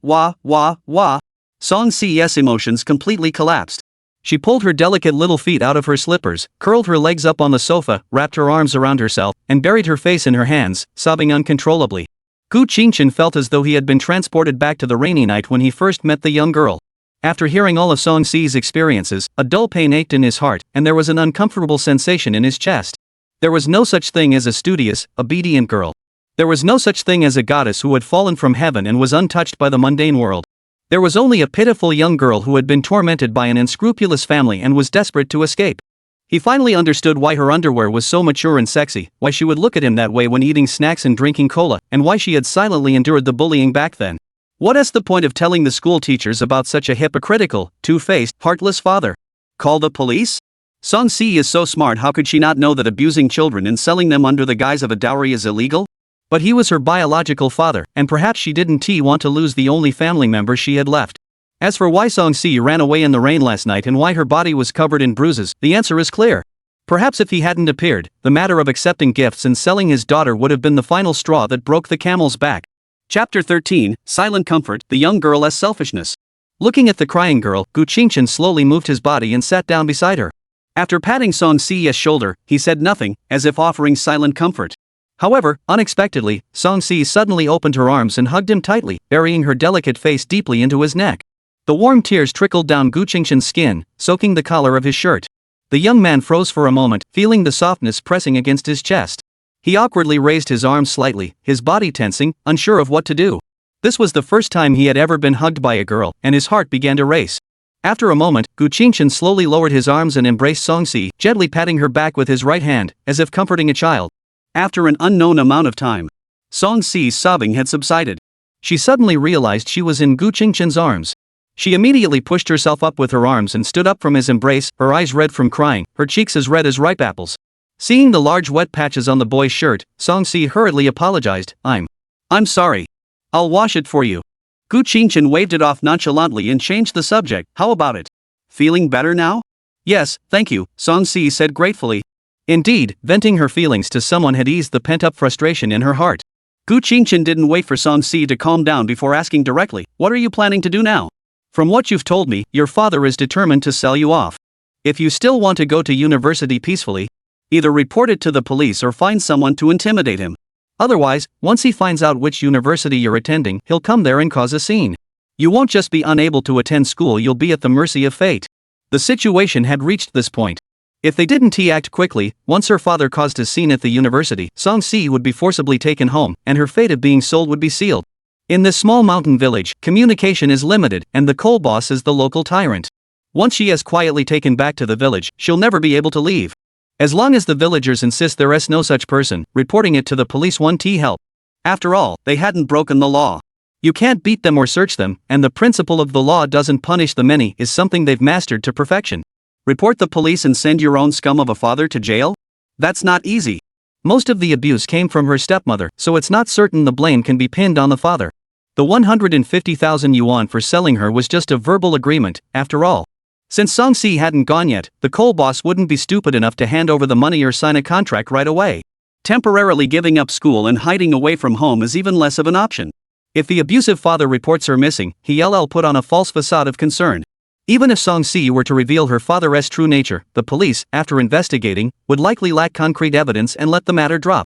Song-si's emotions completely collapsed. She pulled her delicate little feet out of her slippers, curled her legs up on the sofa, wrapped her arms around herself, and buried her face in her hands, sobbing uncontrollably. Gu Qingchen felt as though he had been transported back to the rainy night when he first met the young girl. After hearing all of Song-si's experiences, a dull pain ached in his heart, and there was an uncomfortable sensation in his chest. There was no such thing as a studious, obedient girl. There was no such thing as a goddess who had fallen from heaven and was untouched by the mundane world. There was only a pitiful young girl who had been tormented by an unscrupulous family and was desperate to escape. He finally understood why her underwear was so mature and sexy, why she would look at him that way when eating snacks and drinking cola, and why she had silently endured the bullying back then. What's the point of telling the school teachers about such a hypocritical, two-faced, heartless father? Call the police? Song-si is so smart, how could she not know that abusing children and selling them under the guise of a dowry is illegal? But he was her biological father, and perhaps she didn't want to lose the only family member she had left. As for why Song-si ran away in the rain last night and why her body was covered in bruises, the answer is clear. Perhaps if he hadn't appeared, the matter of accepting gifts and selling his daughter would have been the final straw that broke the camel's back. Chapter 13, Silent Comfort, the young girl as selfishness. Looking at the crying girl, Gu Qingchen slowly moved his body and sat down beside her. After patting Song Si-ye's shoulder, he said nothing, as if offering silent comfort. However, unexpectedly, Song Si suddenly opened her arms and hugged him tightly, burying her delicate face deeply into his neck. The warm tears trickled down Gu Qingshan's skin, soaking the collar of his shirt. The young man froze for a moment, feeling the softness pressing against his chest. He awkwardly raised his arms slightly, his body tensing, unsure of what to do. This was the first time he had ever been hugged by a girl, and his heart began to race. After a moment, Gu Qingshan slowly lowered his arms and embraced Song Si, gently patting her back with his right hand, as if comforting a child. After an unknown amount of time, Song Si's sobbing had subsided. She suddenly realized she was in Gu Qingshan's arms. She immediately pushed herself up with her arms and stood up from his embrace, her eyes red from crying, her cheeks as red as ripe apples. Seeing the large wet patches on the boy's shirt, Song Si hurriedly apologized. I'm sorry. I'll wash it for you. Gu Qingshan waved it off nonchalantly and changed the subject. How about it? Feeling better now? Yes, thank you, Song Si said gratefully. Indeed, venting her feelings to someone had eased the pent-up frustration in her heart. Gu Qingshan didn't wait for Song Si to calm down before asking directly, what are you planning to do now? From what you've told me, your father is determined to sell you off. If you still want to go to university peacefully, either report it to the police or find someone to intimidate him. Otherwise, once he finds out which university you're attending, he'll come there and cause a scene. You won't just be unable to attend school, you'll be at the mercy of fate. The situation had reached this point. If they didn't act quickly, once her father caused a scene at the university, Song Si would be forcibly taken home, and her fate of being sold would be sealed. In this small mountain village, communication is limited, and the coal boss is the local tyrant. Once she is quietly taken back to the village, she'll never be able to leave. As long as the villagers insist there is no such person, reporting it to the police won't help. After all, they hadn't broken the law. You can't beat them or search them, and the principle of the law doesn't punish the many is something they've mastered to perfection. Report the police and send your own scum of a father to jail? That's not easy. Most of the abuse came from her stepmother, so it's not certain the blame can be pinned on the father. The 150,000 yuan for selling her was just a verbal agreement, after all. Since Song Si hadn't gone yet, the coal boss wouldn't be stupid enough to hand over the money or sign a contract right away. Temporarily giving up school and hiding away from home is even less of an option. If the abusive father reports her missing, he'll put on a false facade of concern. Even if Song Si were to reveal her father's true nature, the police, after investigating, would likely lack concrete evidence and let the matter drop.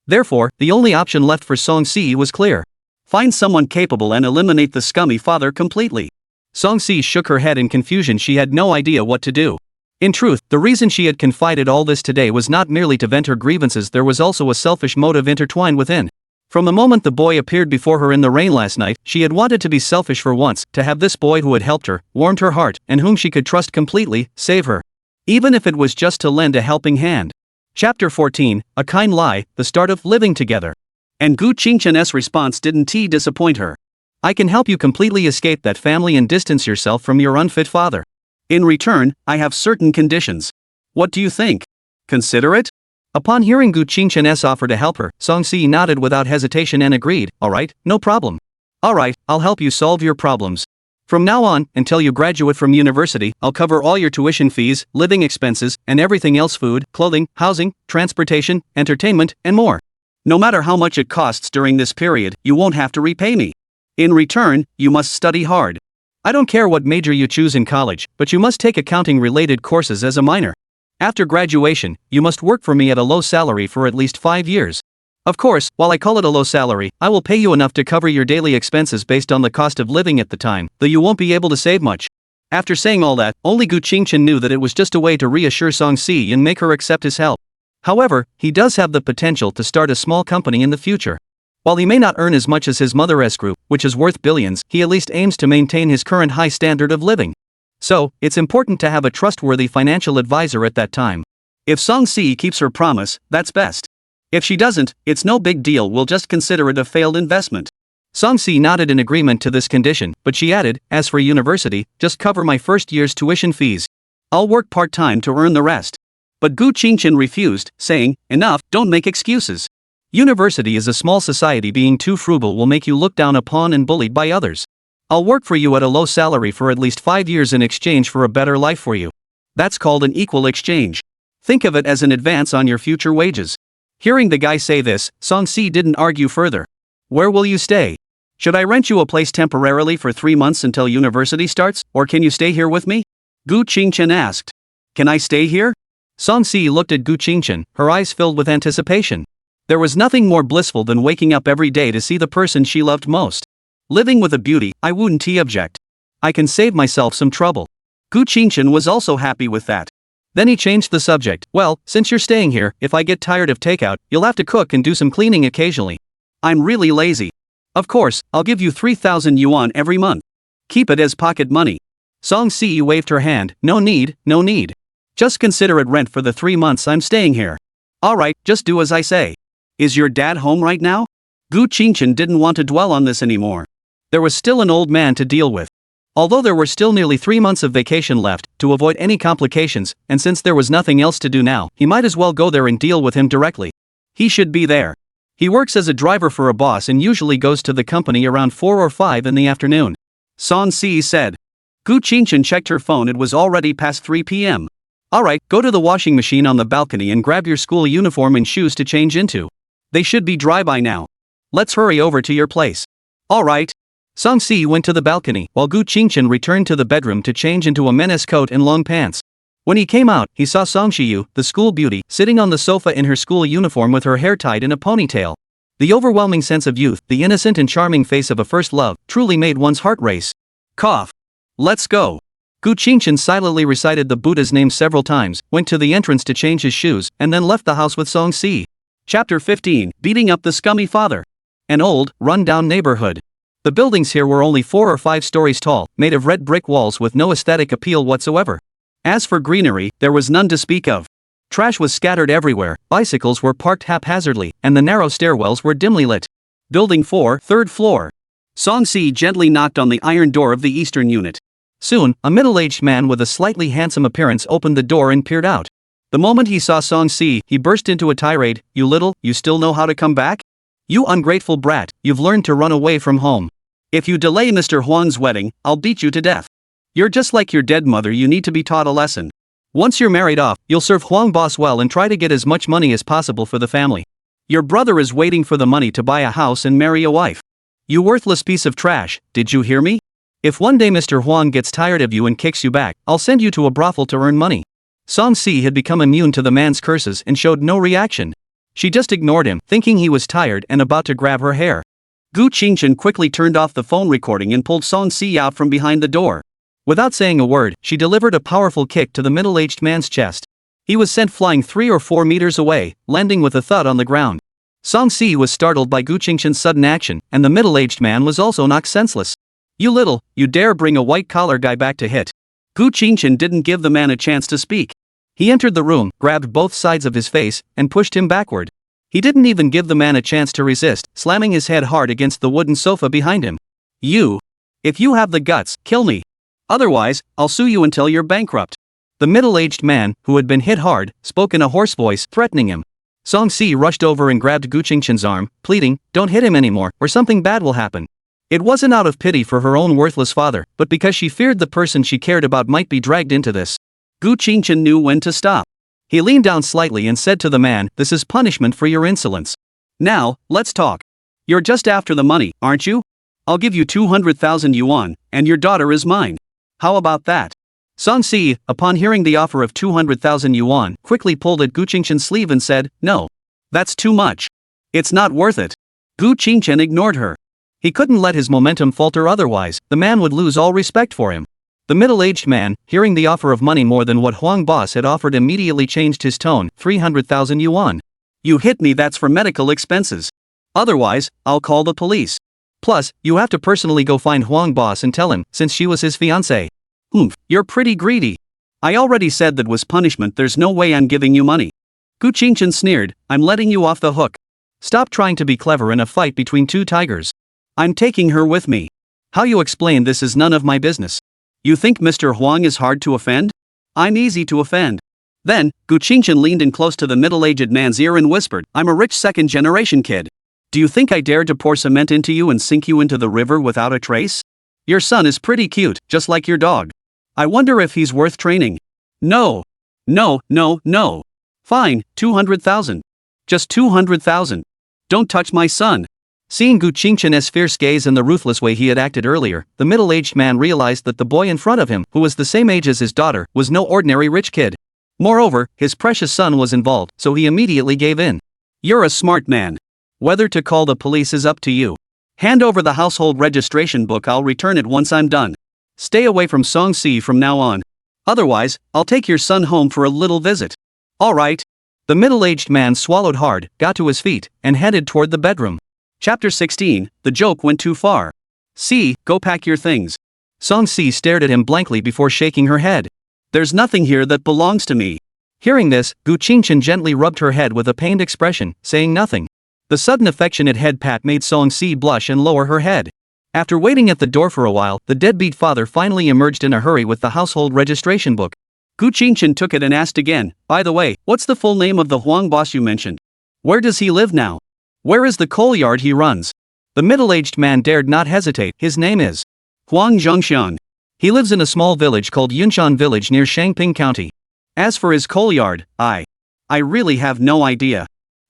Therefore, the only option left for Song Si was clear. Find someone capable and eliminate the scummy father completely. Song Si shook her head in confusion. She had no idea what to do. In truth, the reason she had confided all this today was not merely to vent her grievances, there was also a selfish motive intertwined within. From the moment the boy appeared before her in the rain last night, she had wanted to be selfish for once, to have this boy who had helped her, warmed her heart, and whom she could trust completely, save her. Even if it was just to lend a helping hand. Chapter 14, A Kind Lie, the start of living together. And Gu Qingshan's response didn't disappoint her. I can help you completely escape that family and distance yourself from your unfit father. In return, I have certain conditions. What do you think? Consider it? Upon hearing Gu Qingshan's offer to help her, Song Si nodded without hesitation and agreed. Alright, no problem. Alright, I'll help you solve your problems. From now on, until you graduate from university, I'll cover all your tuition fees, living expenses, and everything else: food, clothing, housing, transportation, entertainment, and more. No matter how much it costs during this period, you won't have to repay me. In return, you must study hard. I don't care what major you choose in college, but you must take accounting-related courses as a minor. After graduation, you must work for me at a low salary for at least 5 years. Of course, while I call it a low salary, I will pay you enough to cover your daily expenses based on the cost of living at the time, though you won't be able to save much. After saying all that, only Gu Qingshan knew that it was just a way to reassure Song Si and make her accept his help. However, he does have the potential to start a small company in the future. While he may not earn as much as his mother's group, which is worth billions, he at least aims to maintain his current high standard of living. So, it's important to have a trustworthy financial advisor at that time. If Song Si keeps her promise, that's best. If she doesn't, it's no big deal, we'll just consider it a failed investment. Song Si nodded in agreement to this condition, but she added, as for university, just cover my first year's tuition fees. I'll work part-time to earn the rest. But Gu Qingshan refused, saying, enough, don't make excuses. University is a small society, being too frugal will make you looked down upon and bullied by others. I'll work for you at a low salary for at least 5 years in exchange for a better life for you. That's called an equal exchange. Think of it as an advance on your future wages. Hearing the guy say this, Song Si didn't argue further. Where will you stay? Should I rent you a place temporarily for 3 months until university starts, or can you stay here with me? Gu Qingshan asked. Can I stay here? Song-si looked at Gu Qingchen, her eyes filled with anticipation. There was nothing more blissful than waking up every day to see the person she loved most. Living with a beauty, I wouldn't object. I can save myself some trouble. Gu Qingchen was also happy with that. Then he changed the subject. Well, since you're staying here, if I get tired of takeout, you'll have to cook and do some cleaning occasionally. I'm really lazy. Of course, I'll give you 3,000 yuan every month. Keep it as pocket money. Song-si waved her hand. No need, no need. Just consider it rent for the 3 months I'm staying here. Alright, just do as I say. Is your dad home right now? Gu Qingchen didn't want to dwell on this anymore. There was still an old man to deal with. Although there were still nearly 3 months of vacation left, to avoid any complications, and since there was nothing else to do now, he might as well go there and deal with him directly. He should be there. He works as a driver for a boss and usually goes to the company around 4 or 5 in the afternoon. Song-si said. Gu Qingchen checked her phone. It was already past 3 p.m. Alright, go to the washing machine on the balcony and grab your school uniform and shoes to change into. They should be dry by now. Let's hurry over to your place. Alright. Song-si went to the balcony, while Gu Qingchen returned to the bedroom to change into a men's coat and long pants. When he came out, he saw Song-shiyu, the school beauty, sitting on the sofa in her school uniform with her hair tied in a ponytail. The overwhelming sense of youth, the innocent and charming face of a first love, truly made one's heart race. Cough. Let's go. Gu Qingchen silently recited the Buddha's name several times, went to the entrance to change his shoes, and then left the house with Song-si. Chapter 15, Beating Up the Scummy Father. An old, run-down neighborhood. The buildings here were only 4 or 5 stories tall, made of red brick walls with no aesthetic appeal whatsoever. As for greenery, there was none to speak of. Trash was scattered everywhere, bicycles were parked haphazardly, and the narrow stairwells were dimly lit. Building 4, 3rd floor. Song-si gently knocked on the iron door of the eastern unit. Soon, a middle-aged man with a slightly handsome appearance opened the door and peered out. The moment he saw Song-si, he burst into a tirade. You still know how to come back? You ungrateful brat, you've learned to run away from home. If you delay Mr. Huang's wedding, I'll beat you to death. You're just like your dead mother, you need to be taught a lesson. Once you're married off, you'll serve Huang boss well and try to get as much money as possible for the family. Your brother is waiting for the money to buy a house and marry a wife. You worthless piece of trash, did you hear me? If one day Mr. Huang gets tired of you and kicks you back, I'll send you to a brothel to earn money. Song-si had become immune to the man's curses and showed no reaction. She just ignored him, thinking he was tired and about to grab her hair. Gu Qingchen quickly turned off the phone recording and pulled Song-si out from behind the door. Without saying a word, she delivered a powerful kick to the middle-aged man's chest. He was sent flying 3 or 4 meters away, landing with a thud on the ground. Song-si was startled by Gu Qingchen's sudden action, and the middle-aged man was also knocked senseless. You dare bring a white-collar guy back to hit. Gu Qingchen didn't give the man a chance to speak. He entered the room, grabbed both sides of his face, and pushed him backward. He didn't even give the man a chance to resist, slamming his head hard against the wooden sofa behind him. If you have the guts, kill me. Otherwise, I'll sue you until you're bankrupt. The middle-aged man, who had been hit hard, spoke in a hoarse voice, threatening him. Song-si rushed over and grabbed Gu Qingchen's arm, pleading, don't hit him anymore, or something bad will happen. It wasn't out of pity for her own worthless father, but because she feared the person she cared about might be dragged into this. Gu Qingchen knew when to stop. He leaned down slightly and said to the man, this is punishment for your insolence. Now, let's talk. You're just after the money, aren't you? I'll give you 200,000 yuan, and your daughter is mine. How about that? Song-si, upon hearing the offer of 200,000 yuan, quickly pulled at Gu Qingchen's sleeve and said, no. That's too much. It's not worth it. Gu Qingchen ignored her. He couldn't let his momentum falter, otherwise, the man would lose all respect for him. The middle-aged man, hearing the offer of money more than what Huang boss had offered, immediately changed his tone. 300,000 yuan. You hit me, that's for medical expenses. Otherwise, I'll call the police. Plus, you have to personally go find Huang boss and tell him, since she was his fiancée. You're pretty greedy. I already said that was punishment, there's no way I'm giving you money. Gu Qingchen sneered, I'm letting you off the hook. Stop trying to be clever in a fight between 2 tigers. I'm taking her with me. How you explain this is none of my business. You think Mr. Huang is hard to offend? I'm easy to offend. Then, Gu Qingchen leaned in close to the middle-aged man's ear and whispered, I'm a rich second-generation kid. Do you think I dared to pour cement into you and sink you into the river without a trace? Your son is pretty cute, just like your dog. I wonder if he's worth training. No. Fine, 200,000. Just 200,000. Don't touch my son. Seeing Gu Qingchen's fierce gaze and the ruthless way he had acted earlier, the middle-aged man realized that the boy in front of him, who was the same age as his daughter, was no ordinary rich kid. Moreover, his precious son was involved, so he immediately gave in. You're a smart man. Whether to call the police is up to you. Hand over the household registration book, I'll return it once I'm done. Stay away from Song Si from now on. Otherwise, I'll take your son home for a little visit. Alright. The middle-aged man swallowed hard, got to his feet, and headed toward the bedroom. Chapter 16, the joke went too far. See, go pack your things. Song Si stared at him blankly before shaking her head. There's nothing here that belongs to me. Hearing this, Gu Qingchen gently rubbed her head with a pained expression, saying nothing. The sudden affectionate head pat made Song Si blush and lower her head. After waiting at the door for a while, the deadbeat father finally emerged in a hurry with the household registration book. Gu Qingchen took it and asked again, by the way, what's the full name of the Huang boss you mentioned? Where does he live now? Where is the coal yard he runs? The middle-aged man dared not hesitate. His name is Huang Zhongxian. He lives in a small village called Yunshan Village near Shangping County. As for his coal yard, I really have no idea.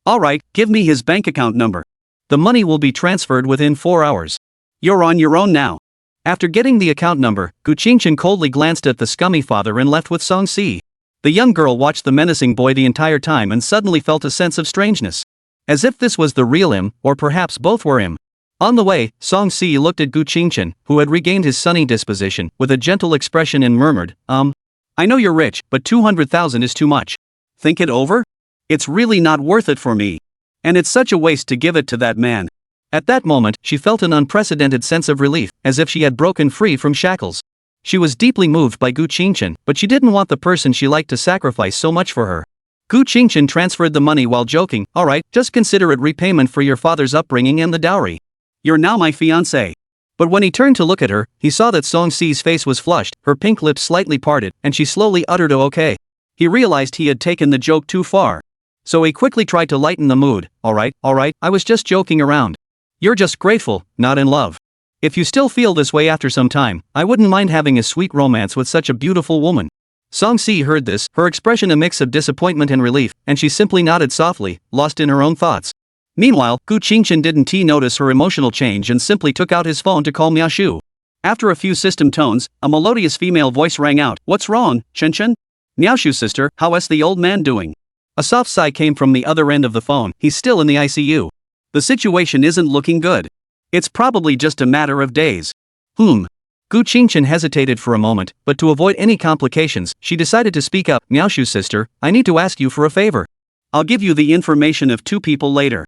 Alright, give me his bank account number. The money will be transferred within 4 hours. You're on your own now. After getting the account number, Gu Qingchen coldly glanced at the scummy father and left with Song Si. The young girl watched the menacing boy the entire time and suddenly felt a sense of strangeness. As if this was the real him, or perhaps both were him. On the way, Song Si looked at Gu Qingchen, who had regained his sunny disposition, with a gentle expression and murmured, I know you're rich, but 200,000 is too much. Think it over? It's really not worth it for me. And it's such a waste to give it to that man. At that moment, she felt an unprecedented sense of relief, as if she had broken free from shackles. She was deeply moved by Gu Qingchen, but she didn't want the person she liked to sacrifice so much for her. Gu Qingchen transferred the money while joking, alright, just consider it repayment for your father's upbringing and the dowry. You're now my fiancé. But when he turned to look at her, he saw that Song Si's face was flushed, her pink lips slightly parted, and she slowly uttered "Oh, okay." He realized he had taken the joke too far. So he quickly tried to lighten the mood. Alright, I was just joking around. You're just grateful, not in love. If you still feel this way after some time, I wouldn't mind having a sweet romance with such a beautiful woman. Song Si heard this, her expression a mix of disappointment and relief, and she simply nodded softly, lost in her own thoughts. Meanwhile, Gu Qingchen didn't notice her emotional change and simply took out his phone to call Miao Shu. After a few system tones, a melodious female voice rang out. What's wrong, Chen Chen? Miao Shu sister, how's the old man doing? A soft sigh came from the other end of the phone. He's still in the ICU. The situation isn't looking good. It's probably just a matter of days. Gu Qingchen hesitated for a moment, but to avoid any complications, she decided to speak up. Miao Shu sister, I need to ask you for a favor. I'll give you the information of 2 people later.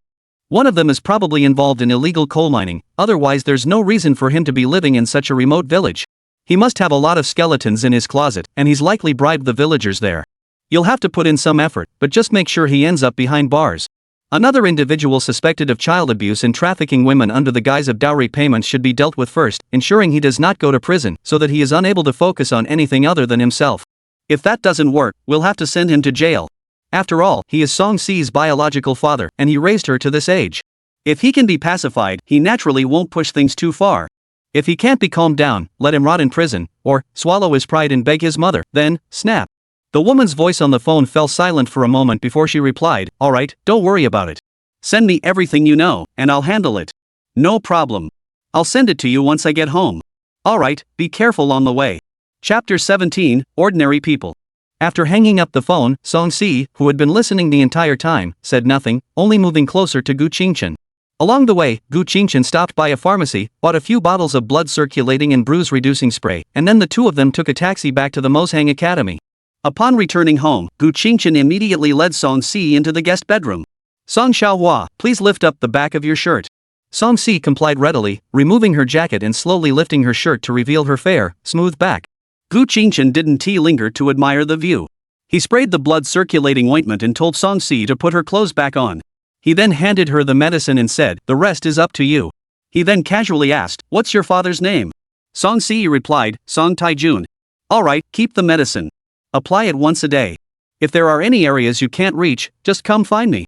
One of them is probably involved in illegal coal mining, otherwise there's no reason for him to be living in such a remote village. He must have a lot of skeletons in his closet, and he's likely bribed the villagers there. You'll have to put in some effort, but just make sure he ends up behind bars. Another individual suspected of child abuse and trafficking women under the guise of dowry payments should be dealt with first, ensuring he does not go to prison, so that he is unable to focus on anything other than himself. If that doesn't work, we'll have to send him to jail. After all, he is Song Si's biological father, and he raised her to this age. If he can be pacified, he naturally won't push things too far. If he can't be calmed down, let him rot in prison, or swallow his pride and beg his mother, then snap. The woman's voice on the phone fell silent for a moment before she replied, alright, don't worry about it. Send me everything you know, and I'll handle it. No problem. I'll send it to you once I get home. Alright, be careful on the way. Chapter 17, Ordinary People. After hanging up the phone, Song Si, who had been listening the entire time, said nothing, only moving closer to Gu Qingchen. Along the way, Gu Qingchen stopped by a pharmacy, bought a few bottles of blood-circulating and bruise-reducing spray, and then the two of them took a taxi back to the Moshang Academy. Upon returning home, Gu Qingchen immediately led Song Si into the guest bedroom. Song Xiaohua, please lift up the back of your shirt. Song Si complied readily, removing her jacket and slowly lifting her shirt to reveal her fair, smooth back. Gu Qingchen didn't linger to admire the view. He sprayed the blood-circulating ointment and told Song Si to put her clothes back on. He then handed her the medicine and said, the rest is up to you. He then casually asked, what's your father's name? Song Si replied, Song Taijun. Alright, keep the medicine. Apply it once a day. If there are any areas you can't reach, just come find me.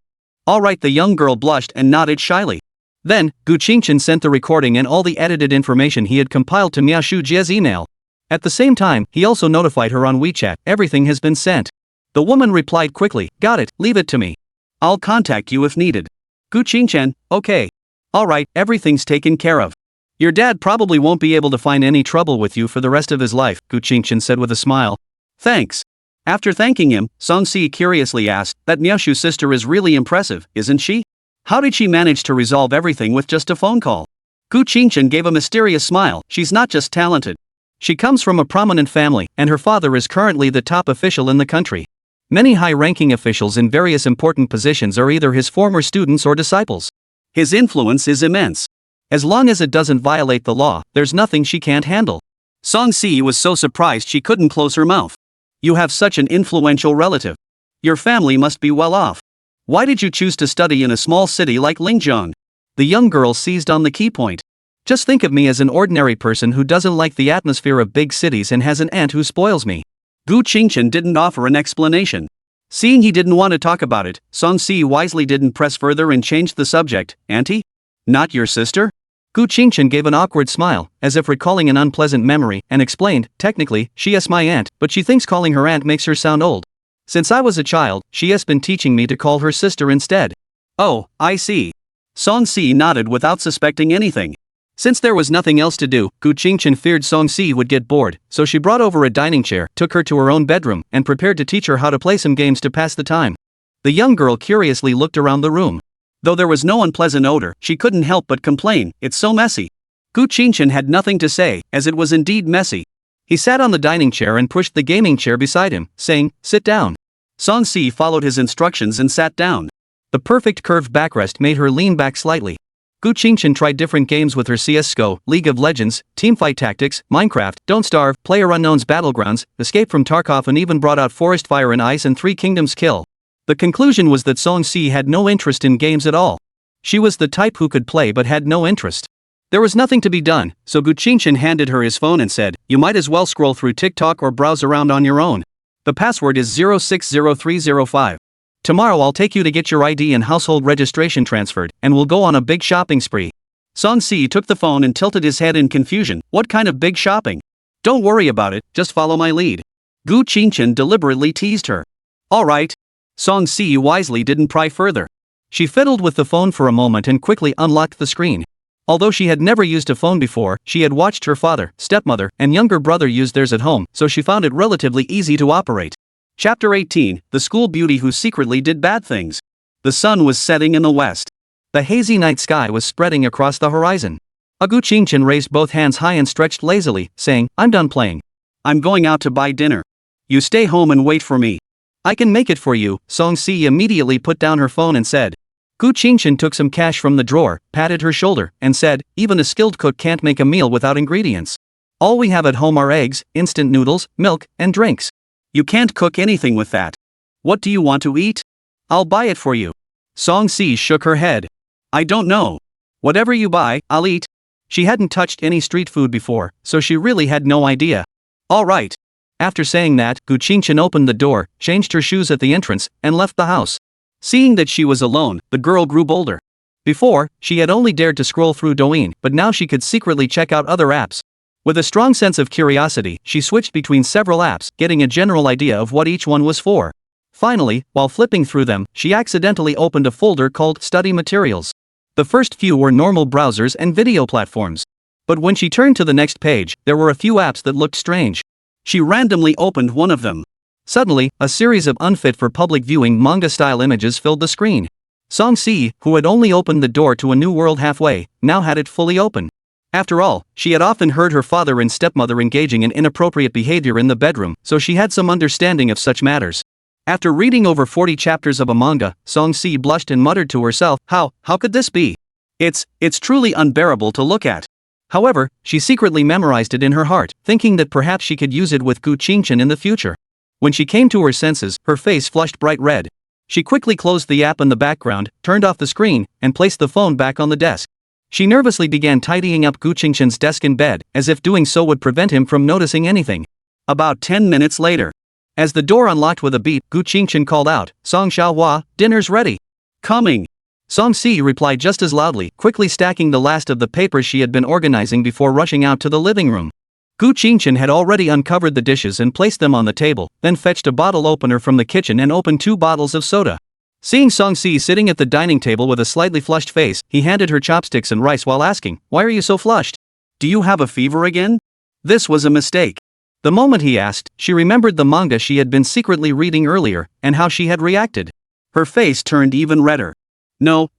Alright, the young girl blushed and nodded shyly. Then, Gu Qingchen sent the recording and all the edited information he had compiled to Miao Shu Jie's email. At the same time, he also notified her on WeChat, everything has been sent. The woman replied quickly, got it, leave it to me. I'll contact you if needed. Gu Qingchen, okay. Alright, everything's taken care of. Your dad probably won't be able to find any trouble with you for the rest of his life, Gu Qingchen said with a smile. Thanks. After thanking him, Song-si curiously asked, "That Myushu's sister is really impressive, isn't she? How did she manage to resolve everything with just a phone call?" Gu Qingchen gave a mysterious smile. "She's not just talented. She comes from a prominent family, and her father is currently the top official in the country. Many high-ranking officials in various important positions are either his former students or disciples. His influence is immense. As long as it doesn't violate the law, there's nothing she can't handle." Song-si was so surprised she couldn't close her mouth. "You have such an influential relative. Your family must be well off. Why did you choose to study in a small city like Lingjiang?" The young girl seized on the key point. "Just think of me as an ordinary person who doesn't like the atmosphere of big cities and has an aunt who spoils me." Gu Qingchen didn't offer an explanation. Seeing he didn't want to talk about it, Song-si wisely didn't press further and changed the subject. "Auntie? Not your sister?" Gu Qingchen gave an awkward smile, as if recalling an unpleasant memory, and explained, "Technically, she is my aunt, but she thinks calling her aunt makes her sound old. Since I was a child, she has been teaching me to call her sister instead." "Oh, I see." Song-si nodded without suspecting anything. Since there was nothing else to do, Gu Qingchen feared Song-si would get bored, so she brought over a dining chair, took her to her own bedroom, and prepared to teach her how to play some games to pass the time. The young girl curiously looked around the room. Though there was no unpleasant odor, she couldn't help but complain, "It's so messy." Gu Qingchen had nothing to say, as it was indeed messy. He sat on the dining chair and pushed the gaming chair beside him, saying, "Sit down." Song-si followed his instructions and sat down. The perfect curved backrest made her lean back slightly. Gu Qingchen tried different games with her CS:GO, League of Legends, Teamfight Tactics, Minecraft, Don't Starve, PlayerUnknown's Battlegrounds, Escape from Tarkov, and even brought out Forest Fire and Ice and Three Kingdoms Kill. The conclusion was that Song-si had no interest in games at all. She was the type who could play but had no interest. There was nothing to be done, so Gu Qingchen handed her his phone and said, "You might as well scroll through TikTok or browse around on your own. The password is 060305. Tomorrow I'll take you to get your ID and household registration transferred, and we'll go on a big shopping spree." Song-si took the phone and tilted his head in confusion. "What kind of big shopping?" "Don't worry about it, just follow my lead." Gu Qingchen deliberately teased her. "All right." Song-si wisely didn't pry further. She fiddled with the phone for a moment and quickly unlocked the screen. Although she had never used a phone before, she had watched her father, stepmother, and younger brother use theirs at home, so she found it relatively easy to operate. Chapter 18, The School Beauty Who Secretly Did Bad Things. The sun was setting in the west. The hazy night sky was spreading across the horizon. Gu Qingchen raised both hands high and stretched lazily, saying, "I'm done playing. I'm going out to buy dinner. You stay home and wait for me." "I can make it for you," Song-si immediately put down her phone and said. Gu Qingchen took some cash from the drawer, patted her shoulder, and said, "Even a skilled cook can't make a meal without ingredients. All we have at home are eggs, instant noodles, milk, and drinks. You can't cook anything with that. What do you want to eat? I'll buy it for you." Song-si shook her head. "I don't know. Whatever you buy, I'll eat." She hadn't touched any street food before, so she really had no idea. "All right." After saying that, Gu Qingchen opened the door, changed her shoes at the entrance, and left the house. Seeing that she was alone, the girl grew bolder. Before, she had only dared to scroll through Douyin, but now she could secretly check out other apps. With a strong sense of curiosity, she switched between several apps, getting a general idea of what each one was for. Finally, while flipping through them, she accidentally opened a folder called Study Materials. The first few were normal browsers and video platforms. But when she turned to the next page, there were a few apps that looked strange. She randomly opened one of them. Suddenly, a series of unfit for public viewing manga-style images filled the screen. Song-si, who had only opened the door to a new world halfway, now had it fully open. After all, she had often heard her father and stepmother engaging in inappropriate behavior in the bedroom, so she had some understanding of such matters. After reading over 40 chapters of a manga, Song-si blushed and muttered to herself, how could this be? It's truly unbearable to look at." However, she secretly memorized it in her heart, thinking that perhaps she could use it with Gu Qingchen in the future. When she came to her senses, her face flushed bright red. She quickly closed the app in the background, turned off the screen, and placed the phone back on the desk. She nervously began tidying up Gu Qingchen's desk and bed, as if doing so would prevent him from noticing anything. About 10 minutes later, as the door unlocked with a beep, Gu Qingchen called out, "Song Xiaohua, dinner's ready." "Coming." Song-si replied just as loudly, quickly stacking the last of the papers she had been organizing before rushing out to the living room. Gu Qingchen had already uncovered the dishes and placed them on the table, then fetched a bottle opener from the kitchen and opened 2 bottles of soda. Seeing Song-si sitting at the dining table with a slightly flushed face, he handed her chopsticks and rice while asking, "Why are you so flushed? Do you have a fever again?" This was a mistake. The moment he asked, she remembered the manga she had been secretly reading earlier, and how she had reacted. Her face turned even redder. No,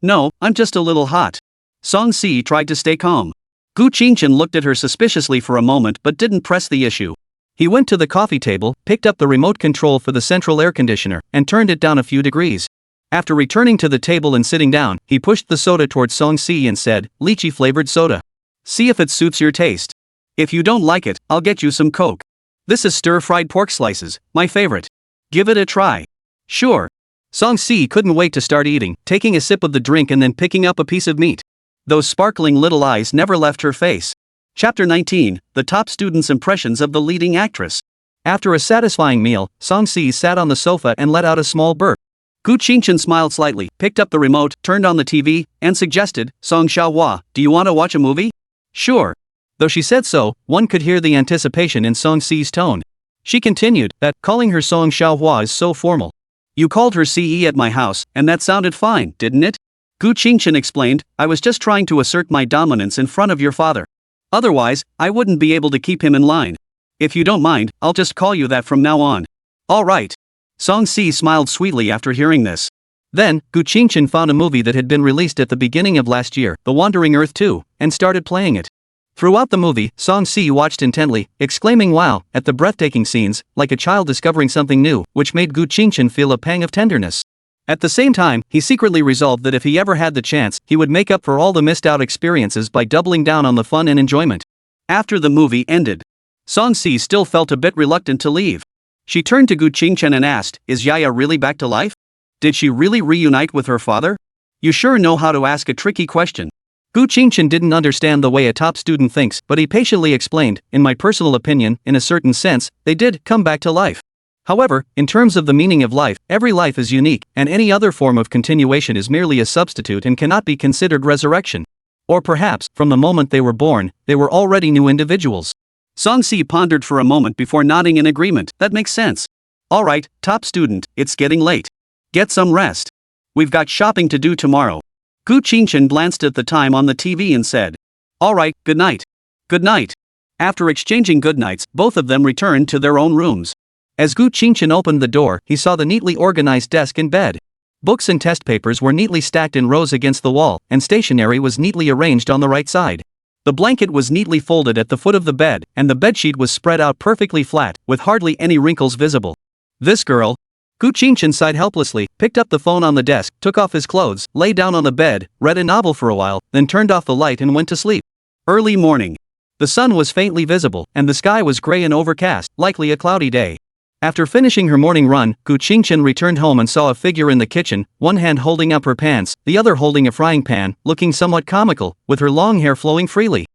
I'm just a little hot. Song-si tried to stay calm. Gu Qingchen looked at her suspiciously for a moment but didn't press the issue. He went to the coffee table, picked up the remote control for the central air conditioner, and turned it down a few degrees. After returning to the table and sitting down, he pushed the soda towards Song-si and said, "Lychee-flavored soda. See if it suits your taste. If you don't like it, I'll get you some Coke. This is stir-fried pork slices, my favorite. Give it a try." "Sure." Song-si couldn't wait to start eating, taking a sip of the drink and then picking up a piece of meat. Those sparkling little eyes never left her face. Chapter 19, The Top Student's Impressions of the Leading Actress. After a satisfying meal, Song-si sat on the sofa and let out a small burp. Gu Qingchen smiled slightly, picked up the remote, turned on the TV, and suggested, "Song Xiaohua, do you want to watch a movie?" "Sure." Though she said so, one could hear the anticipation in Song-si's tone. She continued that calling her Song Xiaohua is so formal. "You called her CE at my house, and that sounded fine, didn't it?" Gu Qingchen explained, "I was just trying to assert my dominance in front of your father. Otherwise, I wouldn't be able to keep him in line. If you don't mind, I'll just call you that from now on." "All right." Song-si smiled sweetly after hearing this. Then, Gu Qingchen found a movie that had been released at the beginning of last year, The Wandering Earth 2, and started playing it. Throughout the movie, Song-si watched intently, exclaiming wow at the breathtaking scenes, like a child discovering something new, which made Gu Qingchen feel a pang of tenderness. At the same time, he secretly resolved that if he ever had the chance, he would make up for all the missed out experiences by doubling down on the fun and enjoyment. After the movie ended, Song-si still felt a bit reluctant to leave. She turned to Gu Qingchen and asked, "Is Yaya really back to life? Did she really reunite with her father?" You sure know how to ask a tricky question. Gu Qingchen didn't understand the way a top student thinks, but he patiently explained, "In my personal opinion, in a certain sense, they did come back to life. However, in terms of the meaning of life, every life is unique, and any other form of continuation is merely a substitute and cannot be considered resurrection. Or perhaps, from the moment they were born, they were already new individuals." Song-si pondered for a moment before nodding in agreement. "That makes sense. All right, top student, it's getting late. Get some rest. We've got shopping to do tomorrow." Gu Qingchen glanced at the time on the TV and said, "All right, good night." "Good night." After exchanging goodnights, both of them returned to their own rooms. As Gu Qingchen opened the door, he saw the neatly organized desk in bed. Books and test papers were neatly stacked in rows against the wall, and stationery was neatly arranged on the right side. The blanket was neatly folded at the foot of the bed, and the bedsheet was spread out perfectly flat, with hardly any wrinkles visible. "This girl." Gu Qingchen sighed helplessly, picked up the phone on the desk, took off his clothes, lay down on the bed, read a novel for a while, then turned off the light and went to sleep. Early morning. The sun was faintly visible, and the sky was gray and overcast, likely a cloudy day. After finishing her morning run, Gu Qingchen returned home and saw a figure in the kitchen, one hand holding up her pants, the other holding a frying pan, looking somewhat comical, with her long hair flowing freely.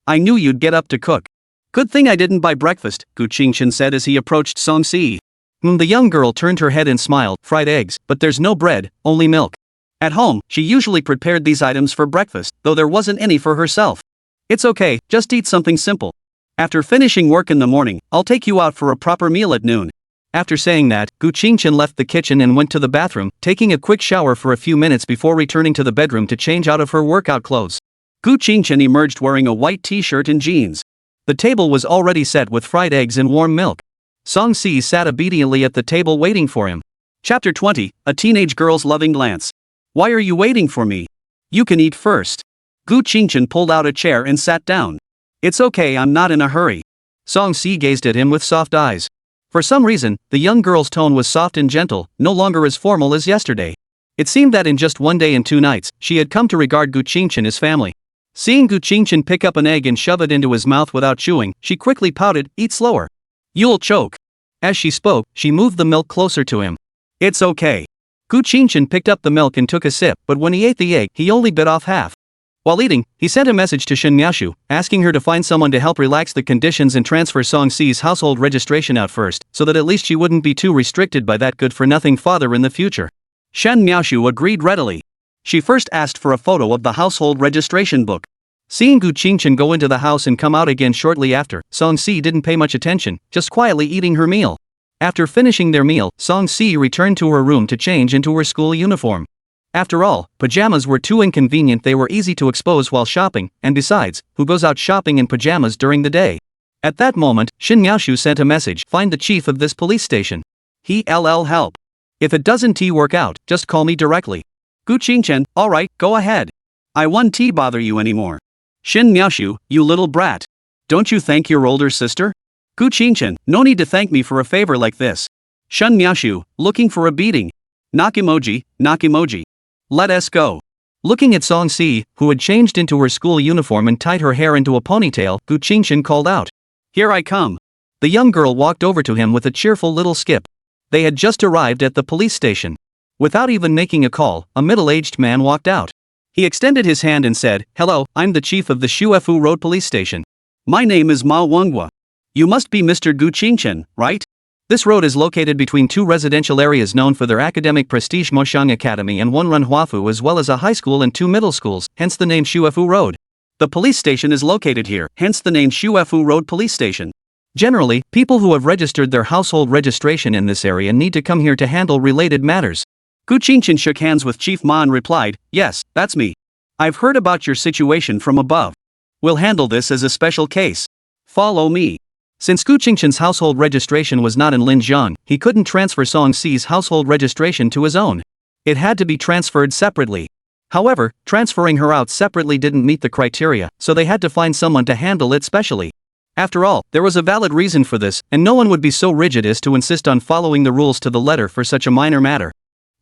"I knew you'd get up to cook. Good thing I didn't buy breakfast," Gu Qingchen said as he approached Song-si. The young girl turned her head and smiled. "Fried eggs, but there's no bread, only milk." At home, she usually prepared these items for breakfast, though there wasn't any for herself. "It's okay, just eat something simple. After finishing work in the morning, I'll take you out for a proper meal at noon." After saying that, Gu Qingchen left the kitchen and went to the bathroom, taking a quick shower for a few minutes before returning to the bedroom to change out of her workout clothes. Gu Qingchen emerged wearing a white t-shirt and jeans. The table was already set with fried eggs and warm milk. Song-si sat obediently at the table waiting for him. Chapter 20, A Teenage Girl's Loving Glance. "Why are you waiting for me? You can eat first." Gu Qingchen pulled out a chair and sat down. "It's okay, I'm not in a hurry." Song-si gazed at him with soft eyes. For some reason, the young girl's tone was soft and gentle, no longer as formal as yesterday. It seemed that in just one day and 2 nights, she had come to regard Gu Qingchen as family. Seeing Gu Qingchen pick up an egg and shove it into his mouth without chewing, she quickly pouted, "Eat slower. You'll choke." As she spoke, she moved the milk closer to him. "It's okay." Gu Qingchen picked up the milk and took a sip, but when he ate the egg, he only bit off half. While eating, he sent a message to Shen Miaoshu, asking her to find someone to help relax the conditions and transfer Song-si's household registration out first, so that at least she wouldn't be too restricted by that good-for-nothing father in the future. Shen Miaoshu agreed readily. She first asked for a photo of the household registration book. Seeing Gu Qingchen go into the house and come out again shortly after, Song-si didn't pay much attention, just quietly eating her meal. After finishing their meal, Song-si returned to her room to change into her school uniform. After all, pajamas were too inconvenient, they were easy to expose while shopping, and besides, who goes out shopping in pajamas during the day? At that moment, Shin Miaoshu sent a message, find the chief of this police station. He LL help. If it doesn't work out, just call me directly. Gu Qingchen, alright, go ahead. I won't bother you anymore. Shin Miaoshu, you little brat. Don't you thank your older sister? Gu Qingchen, no need to thank me for a favor like this. Shun Miaoshu, looking for a beating. Knock emoji, knock emoji. Let us go. Looking at Song Si, who had changed into her school uniform and tied her hair into a ponytail, Gu Qingchen called out. Here I come. The young girl walked over to him with a cheerful little skip. They had just arrived at the police station. Without even making a call, a middle-aged man walked out. He extended his hand and said, hello, I'm the chief of the Shuefu Road Police Station. My name is Manhwa. You must be Mr. Gu Qingchen, right? This road is located between two residential areas known for their academic prestige, Moshang Academy and Runhuafu, as well as a high school and two middle schools, hence the name Shuefu Road. The police station is located here, hence the name Shuefu Road Police Station. Generally, people who have registered their household registration in this area need to come here to handle related matters. Gu Qingchen shook hands with Chief Ma and replied, yes, that's me. I've heard about your situation from above. We'll handle this as a special case. Follow me. Since Gu Qingchen's household registration was not in Linjiang, he couldn't transfer Song Si's household registration to his own. It had to be transferred separately. However, transferring her out separately didn't meet the criteria, so they had to find someone to handle it specially. After all, there was a valid reason for this, and no one would be so rigid as to insist on following the rules to the letter for such a minor matter.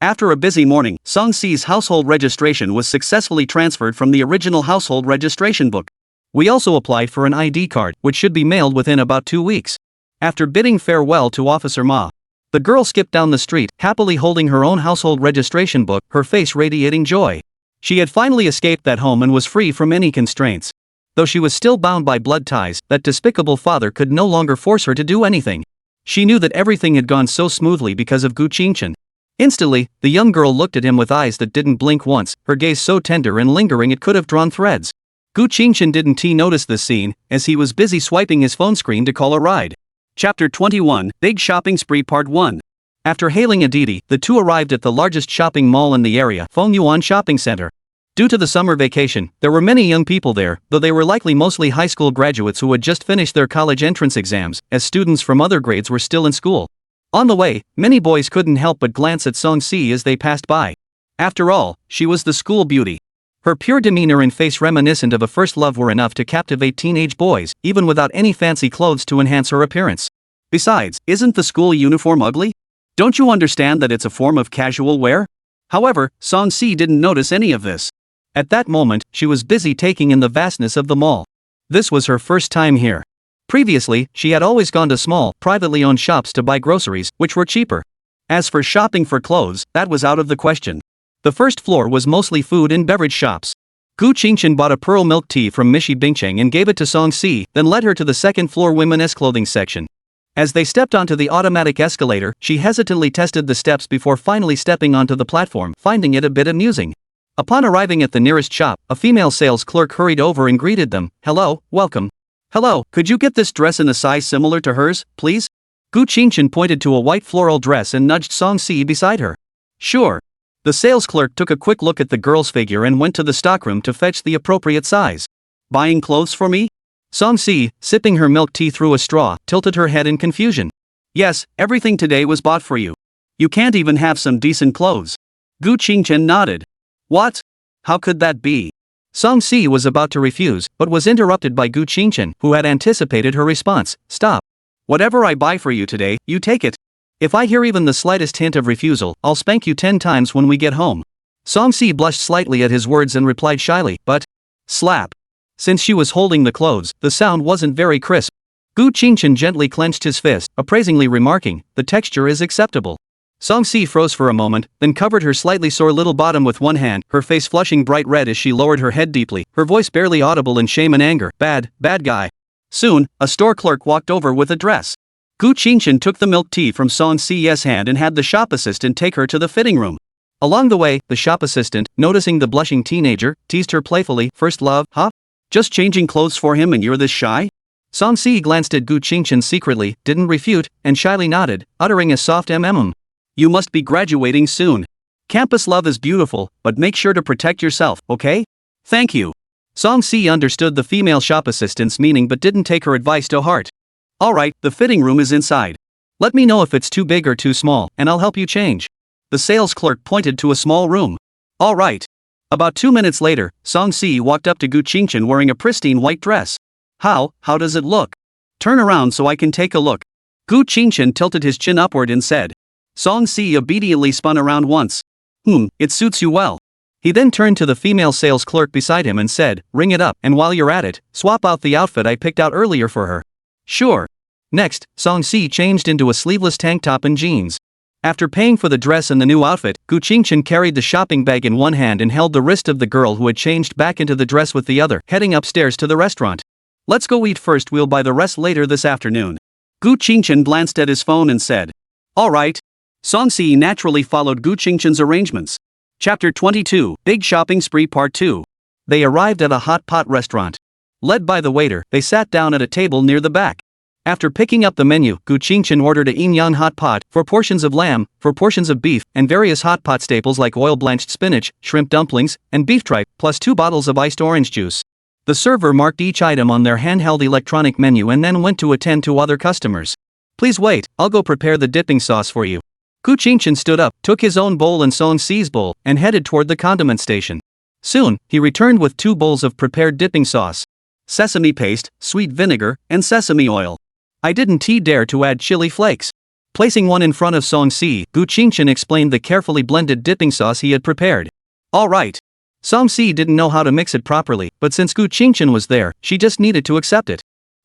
After a busy morning, Song Si's household registration was successfully transferred from the original household registration book. We also applied for an ID card, which should be mailed within about 2 weeks. After bidding farewell to Officer Ma, the girl skipped down the street, happily holding her own household registration book, her face radiating joy. She had finally escaped that home and was free from any constraints. Though she was still bound by blood ties, that despicable father could no longer force her to do anything. She knew that everything had gone so smoothly because of Gu Qingchen. Instantly, the young girl looked at him with eyes that didn't blink once, her gaze so tender and lingering it could have drawn threads. Gu Qingchen didn't notice this scene, as he was busy swiping his phone screen to call a ride. Chapter 21, Big Shopping Spree Part 1. After hailing a Didi, the two arrived at the largest shopping mall in the area, Fengyuan Shopping Center. Due to the summer vacation, there were many young people there, though they were likely mostly high school graduates who had just finished their college entrance exams, as students from other grades were still in school. On the way, many boys couldn't help but glance at Song Si as they passed by. After all, she was the school beauty. Her pure demeanor and face reminiscent of a first love were enough to captivate teenage boys, even without any fancy clothes to enhance her appearance. Besides, isn't the school uniform ugly? Don't you understand that it's a form of casual wear? However, Song Si didn't notice any of this. At that moment, she was busy taking in the vastness of the mall. This was her first time here. Previously, she had always gone to small, privately owned shops to buy groceries, which were cheaper. As for shopping for clothes, that was out of the question. The first floor was mostly food and beverage shops. Gu Qingchen bought a pearl milk tea from Mishi Bingcheng and gave it to Song Si, then led her to the second floor women's clothing section. As they stepped onto the automatic escalator, she hesitantly tested the steps before finally stepping onto the platform, finding it a bit amusing. Upon arriving at the nearest shop, a female sales clerk hurried over and greeted them. Hello, welcome. Hello, could you get this dress in a size similar to hers, please? Gu Qingchen pointed to a white floral dress and nudged Song Si beside her. Sure. The sales clerk took a quick look at the girl's figure and went to the stockroom to fetch the appropriate size. Buying clothes for me? Song Si, sipping her milk tea through a straw, tilted her head in confusion. Yes, everything today was bought for you. You can't even have some decent clothes. Gu Qingchen nodded. What? How could that be? Song Si was about to refuse, but was interrupted by Gu Qingchen, who had anticipated her response. Stop. Whatever I buy for you today, you take it. If I hear even the slightest hint of refusal, I'll spank you 10 times when we get home. Song Si blushed slightly at his words and replied shyly, but... Slap. Since she was holding the clothes, the sound wasn't very crisp. Gu Qingchen gently clenched his fist, appraisingly remarking, the texture is acceptable. Song Si froze for a moment, then covered her slightly sore little bottom with one hand, her face flushing bright red as she lowered her head deeply, her voice barely audible in shame and anger. Bad guy. Soon, a store clerk walked over with a dress. Gu Qingchen took the milk tea from Song Si's hand and had the shop assistant take her to the fitting room. Along the way, the shop assistant, noticing the blushing teenager, teased her playfully, first love, huh? Just changing clothes for him and you're this shy? Song Si glanced at Gu Qingchen secretly, didn't refute, and shyly nodded, uttering a soft mm. You must be graduating soon. Campus love is beautiful, but make sure to protect yourself, okay? Thank you. Song-si understood the female shop assistant's meaning but didn't take her advice to heart. Alright, the fitting room is inside. Let me know if it's too big or too small, and I'll help you change. The sales clerk pointed to a small room. Alright. About 2 minutes later, Song-si walked up to Gu Qingchen wearing a pristine white dress. How does it look? Turn around so I can take a look. Gu Qingchen tilted his chin upward and said. Song-si obediently spun around once. It suits you well. He then turned to the female sales clerk beside him and said, ring it up, and while you're at it, swap out the outfit I picked out earlier for her. Sure. Next, Song-si changed into a sleeveless tank top and jeans. After paying for the dress and the new outfit, Gu Qingchen carried the shopping bag in one hand and held the wrist of the girl who had changed back into the dress with the other, heading upstairs to the restaurant. Let's go eat first, we'll buy the rest later this afternoon. Gu Qingchen glanced at his phone and said. Alright. Song-si naturally followed Gu Qingchen's arrangements. Chapter 22, Big Shopping Spree Part 2. They arrived at a hot pot restaurant. Led by the waiter, they sat down at a table near the back. After picking up the menu, Gu Qingchen ordered a yin-yang hot pot, 4 portions of lamb, 4 portions of beef, and various hot pot staples like oil-blanched spinach, shrimp dumplings, and beef tripe, plus 2 bottles of iced orange juice. The server marked each item on their handheld electronic menu and then went to attend to other customers. Please wait, I'll go prepare the dipping sauce for you. Gu Qingchen stood up, took his own bowl and Song-si's bowl, and headed toward the condiment station. Soon, he returned with 2 bowls of prepared dipping sauce. Sesame paste, sweet vinegar, and sesame oil. I didn't dare to add chili flakes. Placing one in front of Song-si, Gu Qingchen explained the carefully blended dipping sauce he had prepared. Alright. Song-si didn't know how to mix it properly, but since Gu Qingchen was there, she just needed to accept it.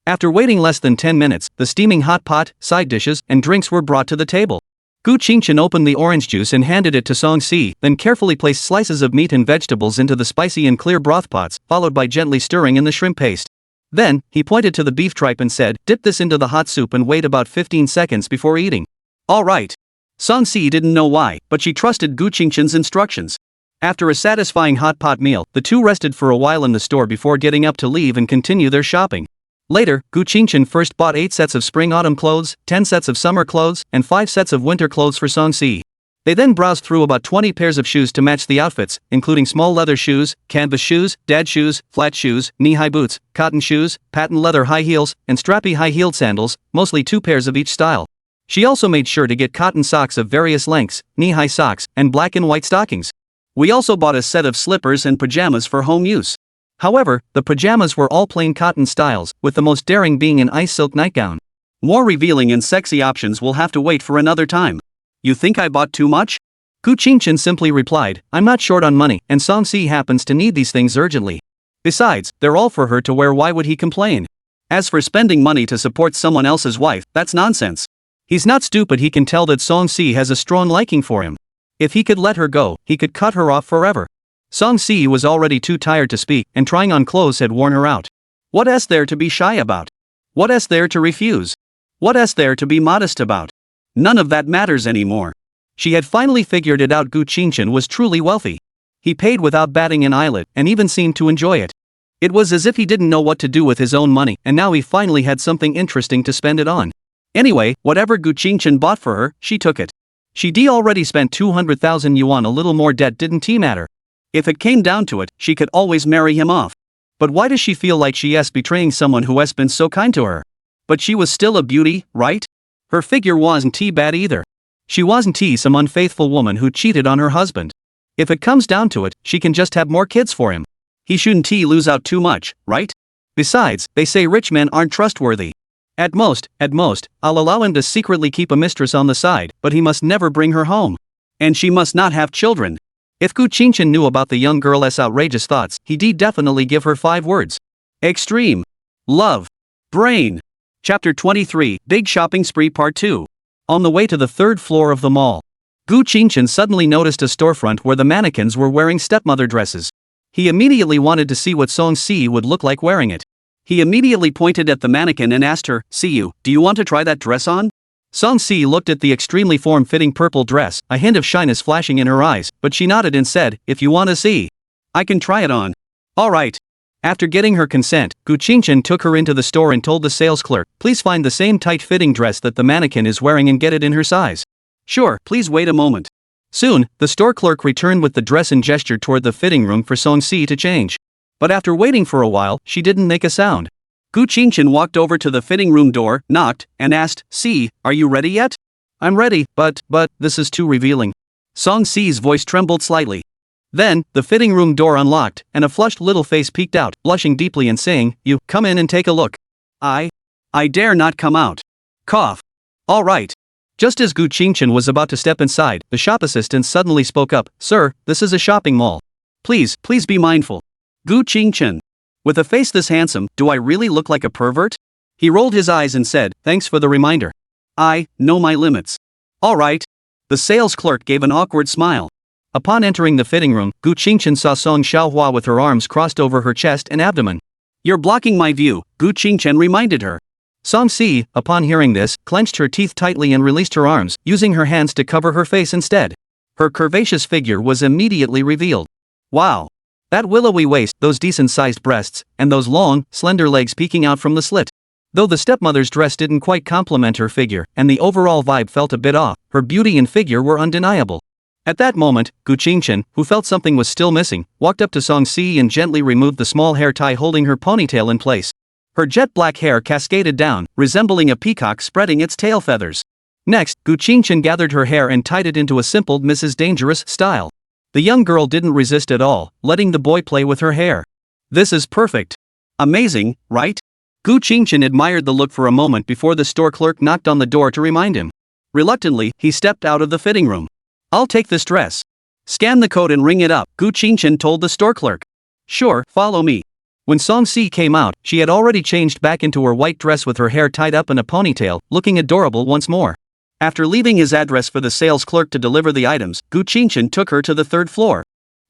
After waiting less than 10 minutes, the steaming hot pot, side dishes, and drinks were brought to the table. Gu Qingchen opened the orange juice and handed it to Song-si, then carefully placed slices of meat and vegetables into the spicy and clear broth pots, followed by gently stirring in the shrimp paste. Then, he pointed to the beef tripe and said, dip this into the hot soup and wait about 15 seconds before eating. Alright. Song-si didn't know why, but she trusted Gu Qingchen's instructions. After a satisfying hot pot meal, the two rested for a while in the store before getting up to leave and continue their shopping. Later, Gu Qingchen first bought 8 sets of spring-autumn clothes, 10 sets of summer clothes, and 5 sets of winter clothes for Song-si. They then browsed through about 20 pairs of shoes to match the outfits, including small leather shoes, canvas shoes, dad shoes, flat shoes, knee-high boots, cotton shoes, patent leather high heels, and strappy high-heeled sandals, mostly 2 pairs of each style. She also made sure to get cotton socks of various lengths, knee-high socks, and black and white stockings. We also bought a set of slippers and pajamas for home use. However, the pajamas were all plain cotton styles, with the most daring being an ice silk nightgown. More revealing and sexy options will have to wait for another time. You think I bought too much? Gu Qingchen simply replied, I'm not short on money, and Song-si happens to need these things urgently. Besides, they're all for her to wear, why would he complain? As for spending money to support someone else's wife, that's nonsense. He's not stupid, he can tell that Song-si has a strong liking for him. If he could let her go, he could cut her off forever. Song-si was already too tired to speak, and trying on clothes had worn her out. What is there to be shy about? What is there to refuse? What is there to be modest about? None of that matters anymore. She had finally figured it out. Gu Qingchen was truly wealthy. He paid without batting an eyelid, and even seemed to enjoy it. It was as if he didn't know what to do with his own money, and now he finally had something interesting to spend it on. Anyway, whatever Gu Qingchen bought for her, she took it. She'd already spent 200,000 yuan, a little more debt didn't matter. If it came down to it, she could always marry him off. But why does she feel like she is betraying someone who has been so kind to her? But she was still a beauty, right? Her figure wasn't bad either. She wasn't some unfaithful woman who cheated on her husband. If it comes down to it, she can just have more kids for him. He shouldn't lose out too much, right? Besides, they say rich men aren't trustworthy. At most, I'll allow him to secretly keep a mistress on the side, but he must never bring her home. And she must not have children. If Gu Qingchen knew about the young girl's outrageous thoughts, he'd definitely give her 5 words. Extreme. Love. Brain. Chapter 23, Big Shopping Spree Part 2. On the way to the 3rd floor of the mall, Gu Qingchen suddenly noticed a storefront where the mannequins were wearing stepmother dresses. He immediately wanted to see what Song-si would look like wearing it. He immediately pointed at the mannequin and asked her, do you want to try that dress on? Song-si looked at the extremely form-fitting purple dress, a hint of shyness flashing in her eyes, but she nodded and said, if you want to see, I can try it on. Alright. After getting her consent, Gu Qingchen took her into the store and told the sales clerk, please find the same tight-fitting dress that the mannequin is wearing and get it in her size. Sure, please wait a moment. Soon, the store clerk returned with the dress and gestured toward the fitting room for Song-si to change. But after waiting for a while, she didn't make a sound. Gu Qingchen walked over to the fitting room door, knocked, and asked, "Si, are you ready yet?" "I'm ready, but, this is too revealing." Song Si's voice trembled slightly. Then, the fitting room door unlocked, and a flushed little face peeked out, blushing deeply and saying, "You, come in and take a look." I dare not come out." Cough. "All right." Just as Gu Qingchen was about to step inside, the shop assistant suddenly spoke up, "Sir, this is a shopping mall. Please be mindful." Gu Qingchen. With a face this handsome, do I really look like a pervert? He rolled his eyes and said, "Thanks for the reminder. I know my limits." "All right." The sales clerk gave an awkward smile. Upon entering the fitting room, Gu Qingchen saw Song Xiaohua with her arms crossed over her chest and abdomen. "You're blocking my view," Gu Qingchen reminded her. Song Si, upon hearing this, clenched her teeth tightly and released her arms, using her hands to cover her face instead. Her curvaceous figure was immediately revealed. Wow! That willowy waist, those decent-sized breasts, and those long, slender legs peeking out from the slit. Though the stepmother's dress didn't quite complement her figure, and the overall vibe felt a bit off, her beauty and figure were undeniable. At that moment, Gu Qingchen, who felt something was still missing, walked up to Song Si and gently removed the small hair tie holding her ponytail in place. Her jet black hair cascaded down, resembling a peacock spreading its tail feathers. Next, Gu Qingchen gathered her hair and tied it into a simple Mrs. Dangerous style. The young girl didn't resist at all, letting the boy play with her hair. "This is perfect. Amazing, right?" Gu Qingchen admired the look for a moment before the store clerk knocked on the door to remind him. Reluctantly, he stepped out of the fitting room. "I'll take this dress." "Scan the code and ring it up," Gu Qingchen told the store clerk. "Sure, follow me." When Song Si came out, she had already changed back into her white dress with her hair tied up in a ponytail, looking adorable once more. After leaving his address for the sales clerk to deliver the items, Gu Qingchen took her to the third floor.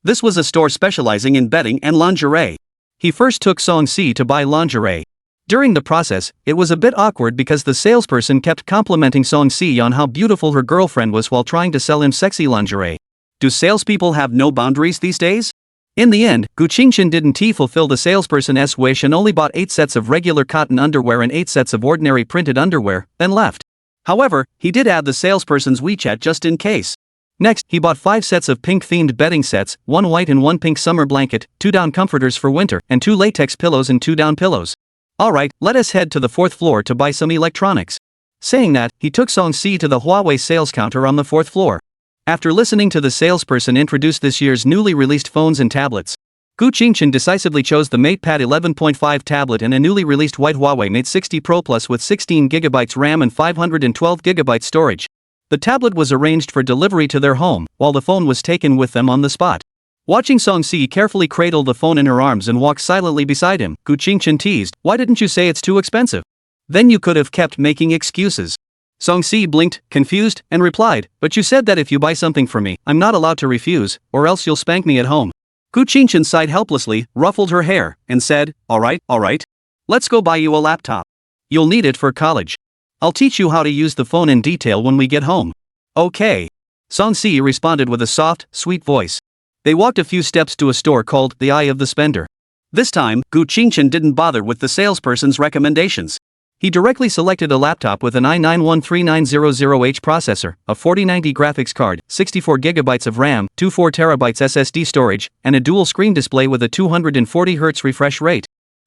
This was a store specializing in bedding and lingerie. He first took Song Si to buy lingerie. During the process, it was a bit awkward because the salesperson kept complimenting Song Si on how beautiful her girlfriend was while trying to sell him sexy lingerie. Do salespeople have no boundaries these days? In the end, Gu Qingchen didn't fulfill the salesperson's wish and only bought 8 sets of regular cotton underwear and 8 sets of ordinary printed underwear, then left. However, he did add the salesperson's WeChat just in case. Next, he bought 5 sets of pink-themed bedding sets, 1 white and 1 pink summer blanket, 2 down comforters for winter, and 2 latex pillows and 2 down pillows. "Alright, let us head to the 4th floor to buy some electronics." Saying that, he took Song Si to the Huawei sales counter on the 4th floor. After listening to the salesperson introduce this year's newly released phones and tablets, Gu Qingchen decisively chose the MatePad 11.5 tablet and a newly released white Huawei Mate 60 Pro Plus with 16GB RAM and 512GB storage. The tablet was arranged for delivery to their home, while the phone was taken with them on the spot. Watching Song Si carefully cradle the phone in her arms and walk silently beside him, Gu Qingchen teased, "Why didn't you say it's too expensive? Then you could have kept making excuses." Song Si blinked, confused, and replied, "But you said that if you buy something for me, I'm not allowed to refuse, or else you'll spank me at home." Gu Qingchen sighed helplessly, ruffled her hair, and said, all right. Let's go buy you a laptop. You'll need it for college. I'll teach you how to use the phone in detail when we get home." "Okay." Song Si responded with a soft, sweet voice. They walked a few steps to a store called The Eye of the Spender. This time, Gu Qingchen didn't bother with the salesperson's recommendations. He directly selected a laptop with an i9-13900H processor, a 4090 graphics card, 64GB of RAM, 24TB SSD storage, and a dual-screen display with a 240Hz refresh rate.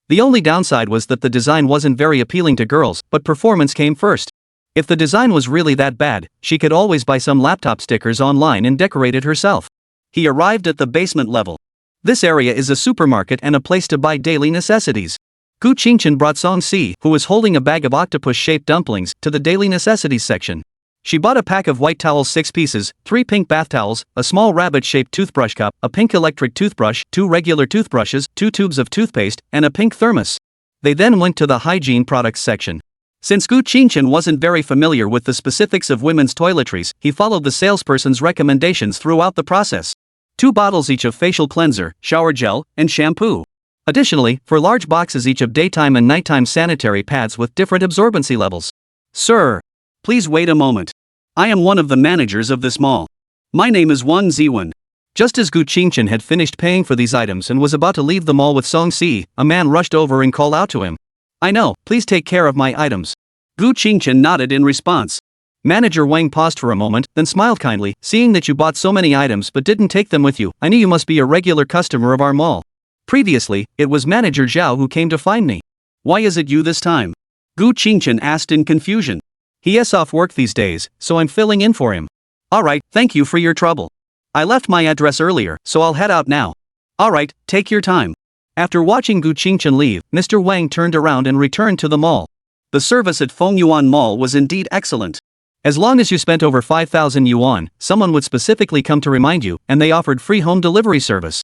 The only downside was that the design wasn't very appealing to girls, but performance came first. If the design was really that bad, she could always buy some laptop stickers online and decorate it herself. He arrived at the basement level. This area is a supermarket and a place to buy daily necessities. Gu Qingchen brought Song Si, who was holding a bag of octopus-shaped dumplings, to the daily necessities section. She bought a pack of white towels 6 pieces, 3 pink bath towels, a small rabbit-shaped toothbrush cup, a pink electric toothbrush, 2 regular toothbrushes, 2 tubes of toothpaste, and a pink thermos. They then went to the hygiene products section. Since Gu Qingchen wasn't very familiar with the specifics of women's toiletries, he followed the salesperson's recommendations throughout the process. 2 bottles each of facial cleanser, shower gel, and shampoo. Additionally, 4 large boxes each of daytime and nighttime sanitary pads with different absorbency levels. "Sir, please wait a moment. I am one of the managers of this mall. My name is Wang Ziwen." Just as Gu Qingchen had finished paying for these items and was about to leave the mall with Song Si, a man rushed over and called out to him. "I know, please take care of my items." Gu Qingchen nodded in response. Manager Wang paused for a moment, then smiled kindly, "Seeing that you bought so many items but didn't take them with you, I knew you must be a regular customer of our mall. Previously, it was Manager Zhao who came to find me. Why is it you this time? Gu Qingchen asked in confusion. He is off work these days, so I'm filling in for him. Alright, thank you for your trouble. I left my address earlier, so I'll head out now. Alright, take your time. After watching Gu Qingchen leave, Mr. Wang turned around and returned to the mall. The service at Fengyuan Mall was indeed excellent. As long as you spent over 5,000 yuan, someone would specifically come to remind you, and they offered free home delivery service.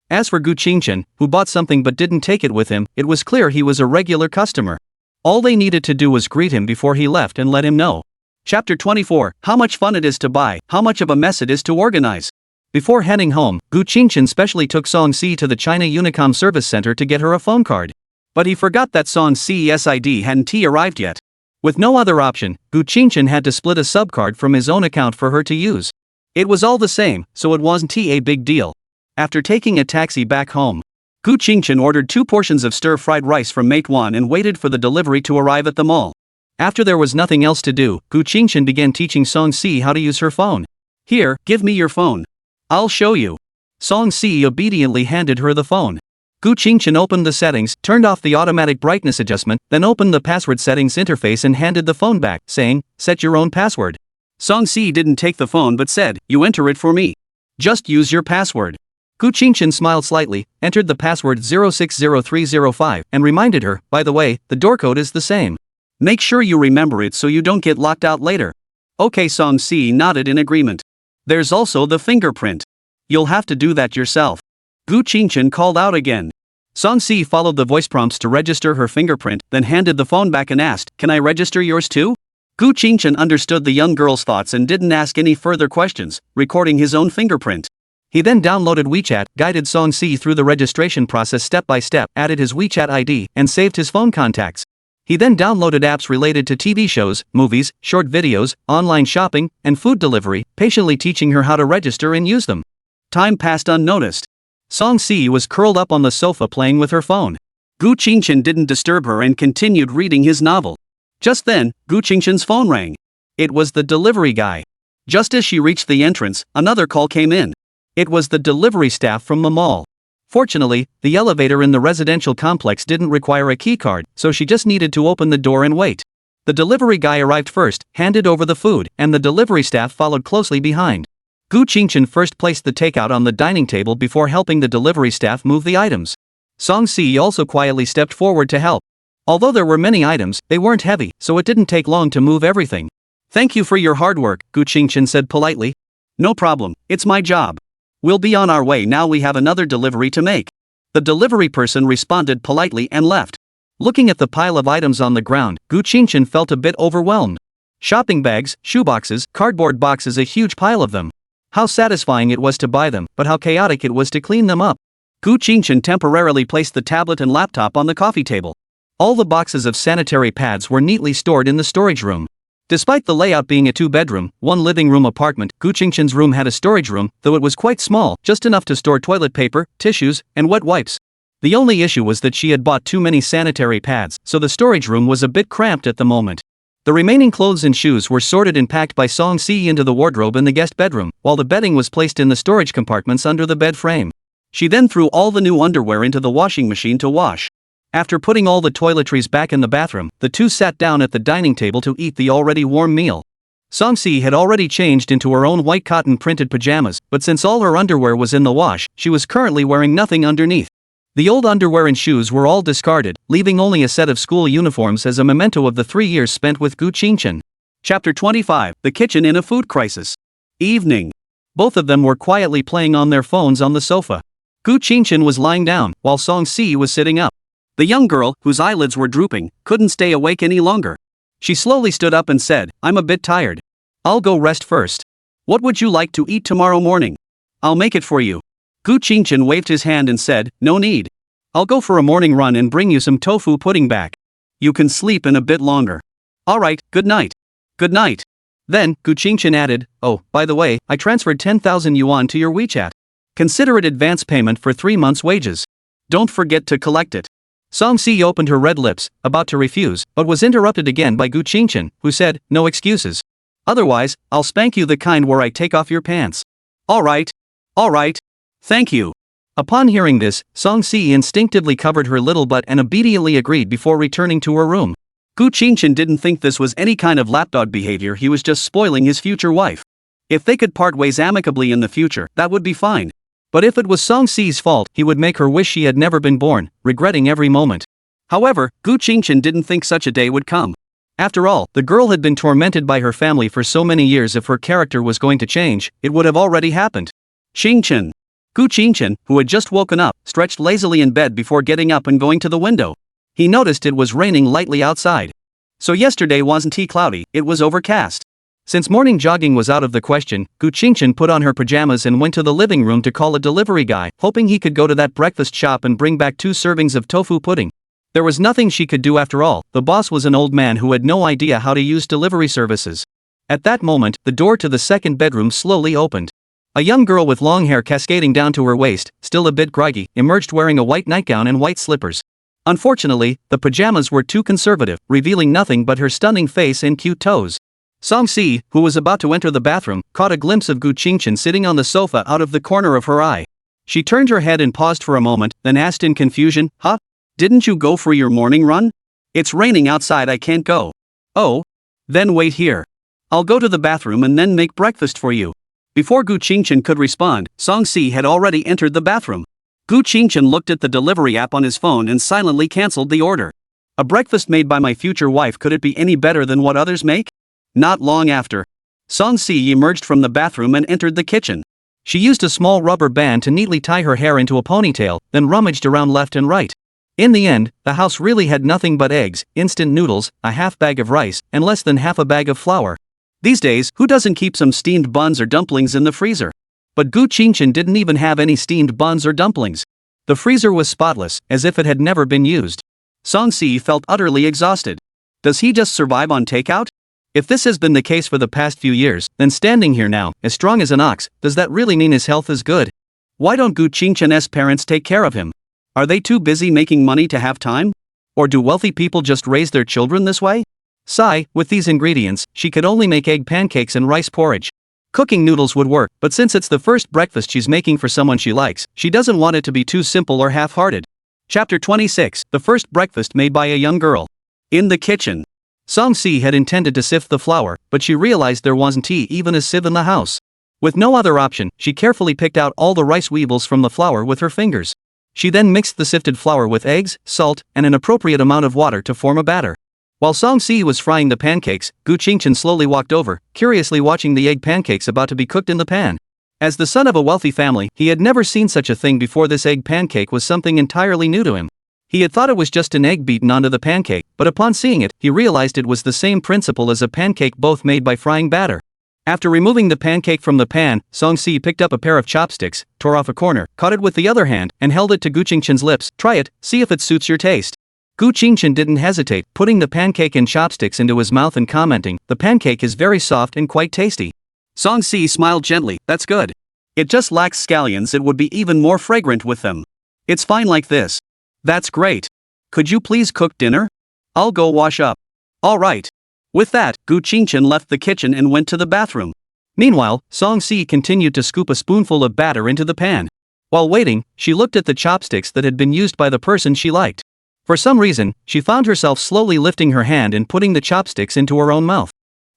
As for Gu Qingchen, who bought something but didn't take it with him, it was clear he was a regular customer. All they needed to do was greet him before he left and let him know. Chapter 24, How much fun it is to buy, how much of a mess it is to organize. Before heading home, Gu Qingchen specially took Song Si to the China Unicom Service Center to get her a phone card. But he forgot that Song Si's ID hadn't arrived yet. With no other option, Gu Qingchen had to split a subcard from his own account for her to use. It was all the same, so it wasn't a big deal. After taking a taxi back home, Gu Qingchen ordered 2 portions of stir-fried rice from Manhwa and waited for the delivery to arrive at the mall. After there was nothing else to do, Gu Qingchen began teaching Song Si how to use her phone. Here, give me your phone. I'll show you. Song Si obediently handed her the phone. Gu Qingchen opened the settings, turned off the automatic brightness adjustment, then opened the password settings interface and handed the phone back, saying, set your own password. Song Si didn't take the phone but said, you enter it for me. Just use your password. Gu Qingchen smiled slightly, entered the password 060305, and reminded her, by the way, the door code is the same. Make sure you remember it so you don't get locked out later. Okay, Song Si nodded in agreement. There's also the fingerprint. You'll have to do that yourself. Gu Qingchen called out again. Song Si followed the voice prompts to register her fingerprint, then handed the phone back and asked, can I register yours too? Gu Qingchen understood the young girl's thoughts and didn't ask any further questions, recording his own fingerprint. He then downloaded WeChat, guided Song Si through the registration process step by step, added his WeChat ID, and saved his phone contacts. He then downloaded apps related to TV shows, movies, short videos, online shopping, and food delivery, patiently teaching her how to register and use them. Time passed unnoticed. Song Si was curled up on the sofa playing with her phone. Gu Qingchen didn't disturb her and continued reading his novel. Just then, Gu Qingchen's phone rang. It was the delivery guy. Just as she reached the entrance, another call came in. It was the delivery staff from the mall. Fortunately, the elevator in the residential complex didn't require a keycard, so she just needed to open the door and wait. The delivery guy arrived first, handed over the food, and the delivery staff followed closely behind. Gu Qingchen first placed the takeout on the dining table before helping the delivery staff move the items. Song Si also quietly stepped forward to help. Although there were many items, they weren't heavy, so it didn't take long to move everything. Thank you for your hard work, Gu Qingchen said politely. No problem, it's my job. We'll be on our way now, we have another delivery to make. The delivery person responded politely and left. Looking at the pile of items on the ground, Gu Qingchen felt a bit overwhelmed. Shopping bags, shoeboxes, cardboard boxes, a huge pile of them. How satisfying it was to buy them, but how chaotic it was to clean them up. Gu Qingchen temporarily placed the tablet and laptop on the coffee table. All the boxes of sanitary pads were neatly stored in the storage room. Despite the layout being a 2-bedroom, 1 living room apartment, Gu Qingchen's room had a storage room, though it was quite small, just enough to store toilet paper, tissues, and wet wipes. The only issue was that she had bought too many sanitary pads, so the storage room was a bit cramped at the moment. The remaining clothes and shoes were sorted and packed by Song Si into the wardrobe in the guest bedroom, while the bedding was placed in the storage compartments under the bed frame. She then threw all the new underwear into the washing machine to wash. After putting all the toiletries back in the bathroom, the two sat down at the dining table to eat the already warm meal. Song Si had already changed into her own white cotton printed pajamas, but since all her underwear was in the wash, she was currently wearing nothing underneath. The old underwear and shoes were all discarded, leaving only a set of school uniforms as a memento of the 3 years spent with Gu Qingchen. Chapter 25, The Kitchen in a Food Crisis. Evening. Both of them were quietly playing on their phones on the sofa. Gu Qingchen was lying down, while Song Si was sitting up. The young girl, whose eyelids were drooping, couldn't stay awake any longer. She slowly stood up and said, I'm a bit tired. I'll go rest first. What would you like to eat tomorrow morning? I'll make it for you. Gu Qingchen waved his hand and said, no need. I'll go for a morning run and bring you some tofu pudding back. You can sleep in a bit longer. Alright, good night. Good night. Then, Gu Qingchen added, oh, by the way, I transferred 10,000 yuan to your WeChat. Consider it advance payment for 3 months' wages. Don't forget to collect it. Song Si opened her red lips, about to refuse, but was interrupted again by Gu Qingchen, who said, no excuses. Otherwise, I'll spank you the kind where I take off your pants. Alright. Alright. Thank you. Upon hearing this, Song-si instinctively covered her little butt and obediently agreed before returning to her room. Gu Qingchen didn't think this was any kind of lapdog behavior, he was just spoiling his future wife. If they could part ways amicably in the future, that would be fine. But if it was Song-si's fault, he would make her wish she had never been born, regretting every moment. However, Gu Qingchen didn't think such a day would come. After all, the girl had been tormented by her family for so many years. If her character was going to change, it would have already happened. Qingchen. Gu Qingchen, who had just woken up, stretched lazily in bed before getting up and going to the window. He noticed it was raining lightly outside. So yesterday wasn't he cloudy, it was overcast. Since morning jogging was out of the question, Gu Qingchen put on her pajamas and went to the living room to call a delivery guy, hoping he could go to that breakfast shop and bring back 2 servings of tofu pudding. There was nothing she could do after all. The boss was an old man who had no idea how to use delivery services. At that moment, the door to the second bedroom slowly opened. A young girl with long hair cascading down to her waist, still a bit groggy, emerged wearing a white nightgown and white slippers. Unfortunately, the pajamas were too conservative, revealing nothing but her stunning face and cute toes. Song-si, who was about to enter the bathroom, caught a glimpse of Gu Qingchen sitting on the sofa out of the corner of her eye. She turned her head and paused for a moment, then asked in confusion, "Huh? Didn't you go for your morning run? It's raining outside, I can't go." "Oh? Then wait here. I'll go to the bathroom and then make breakfast for you." Before Gu Qingchen could respond, Song-si had already entered the bathroom. Gu Qingchen looked at the delivery app on his phone and silently cancelled the order. A breakfast made by my future wife, could it be any better than what others make? Not long after, Song-si emerged from the bathroom and entered the kitchen. She used a small rubber band to neatly tie her hair into a ponytail, then rummaged around left and right. In the end, the house really had nothing but eggs, instant noodles, a half bag of rice, and less than half a bag of flour. These days, who doesn't keep some steamed buns or dumplings in the freezer? But Gu Qingchen didn't even have any steamed buns or dumplings. The freezer was spotless, as if it had never been used. Song-si felt utterly exhausted. Does he just survive on takeout? If this has been the case for the past few years, then standing here now, as strong as an ox, does that really mean his health is good? Why don't Gu Qingchen's parents take care of him? Are they too busy making money to have time? Or do wealthy people just raise their children this way? Sigh, with these ingredients, she could only make egg pancakes and rice porridge. Cooking noodles would work, but since it's the first breakfast she's making for someone she likes, she doesn't want it to be too simple or half-hearted. Chapter 26, the first breakfast made by a young girl. In the kitchen. Song-si had intended to sift the flour, but she realized there wasn't even a sieve in the house. With no other option, she carefully picked out all the rice weevils from the flour with her fingers. She then mixed the sifted flour with eggs, salt, and an appropriate amount of water to form a batter. While Song-si was frying the pancakes, Gu Qingchen slowly walked over, curiously watching the egg pancakes about to be cooked in the pan. As the son of a wealthy family, he had never seen such a thing before. This egg pancake was something entirely new to him. He had thought it was just an egg beaten onto the pancake, but upon seeing it, he realized it was the same principle as a pancake, both made by frying batter. After removing the pancake from the pan, Song-si picked up a pair of chopsticks, tore off a corner, caught it with the other hand, and held it to Gu Qingchen's lips. "Try it, see if it suits your taste." Gu Qingchen didn't hesitate, putting the pancake and chopsticks into his mouth and commenting, "The pancake is very soft and quite tasty." Song-si smiled gently, "That's good. It just lacks scallions, it would be even more fragrant with them. It's fine like this." "That's great. Could you please cook dinner? I'll go wash up." "All right." With that, Gu Qingchen left the kitchen and went to the bathroom. Meanwhile, Song-si continued to scoop a spoonful of batter into the pan. While waiting, she looked at the chopsticks that had been used by the person she liked. For some reason, she found herself slowly lifting her hand and putting the chopsticks into her own mouth.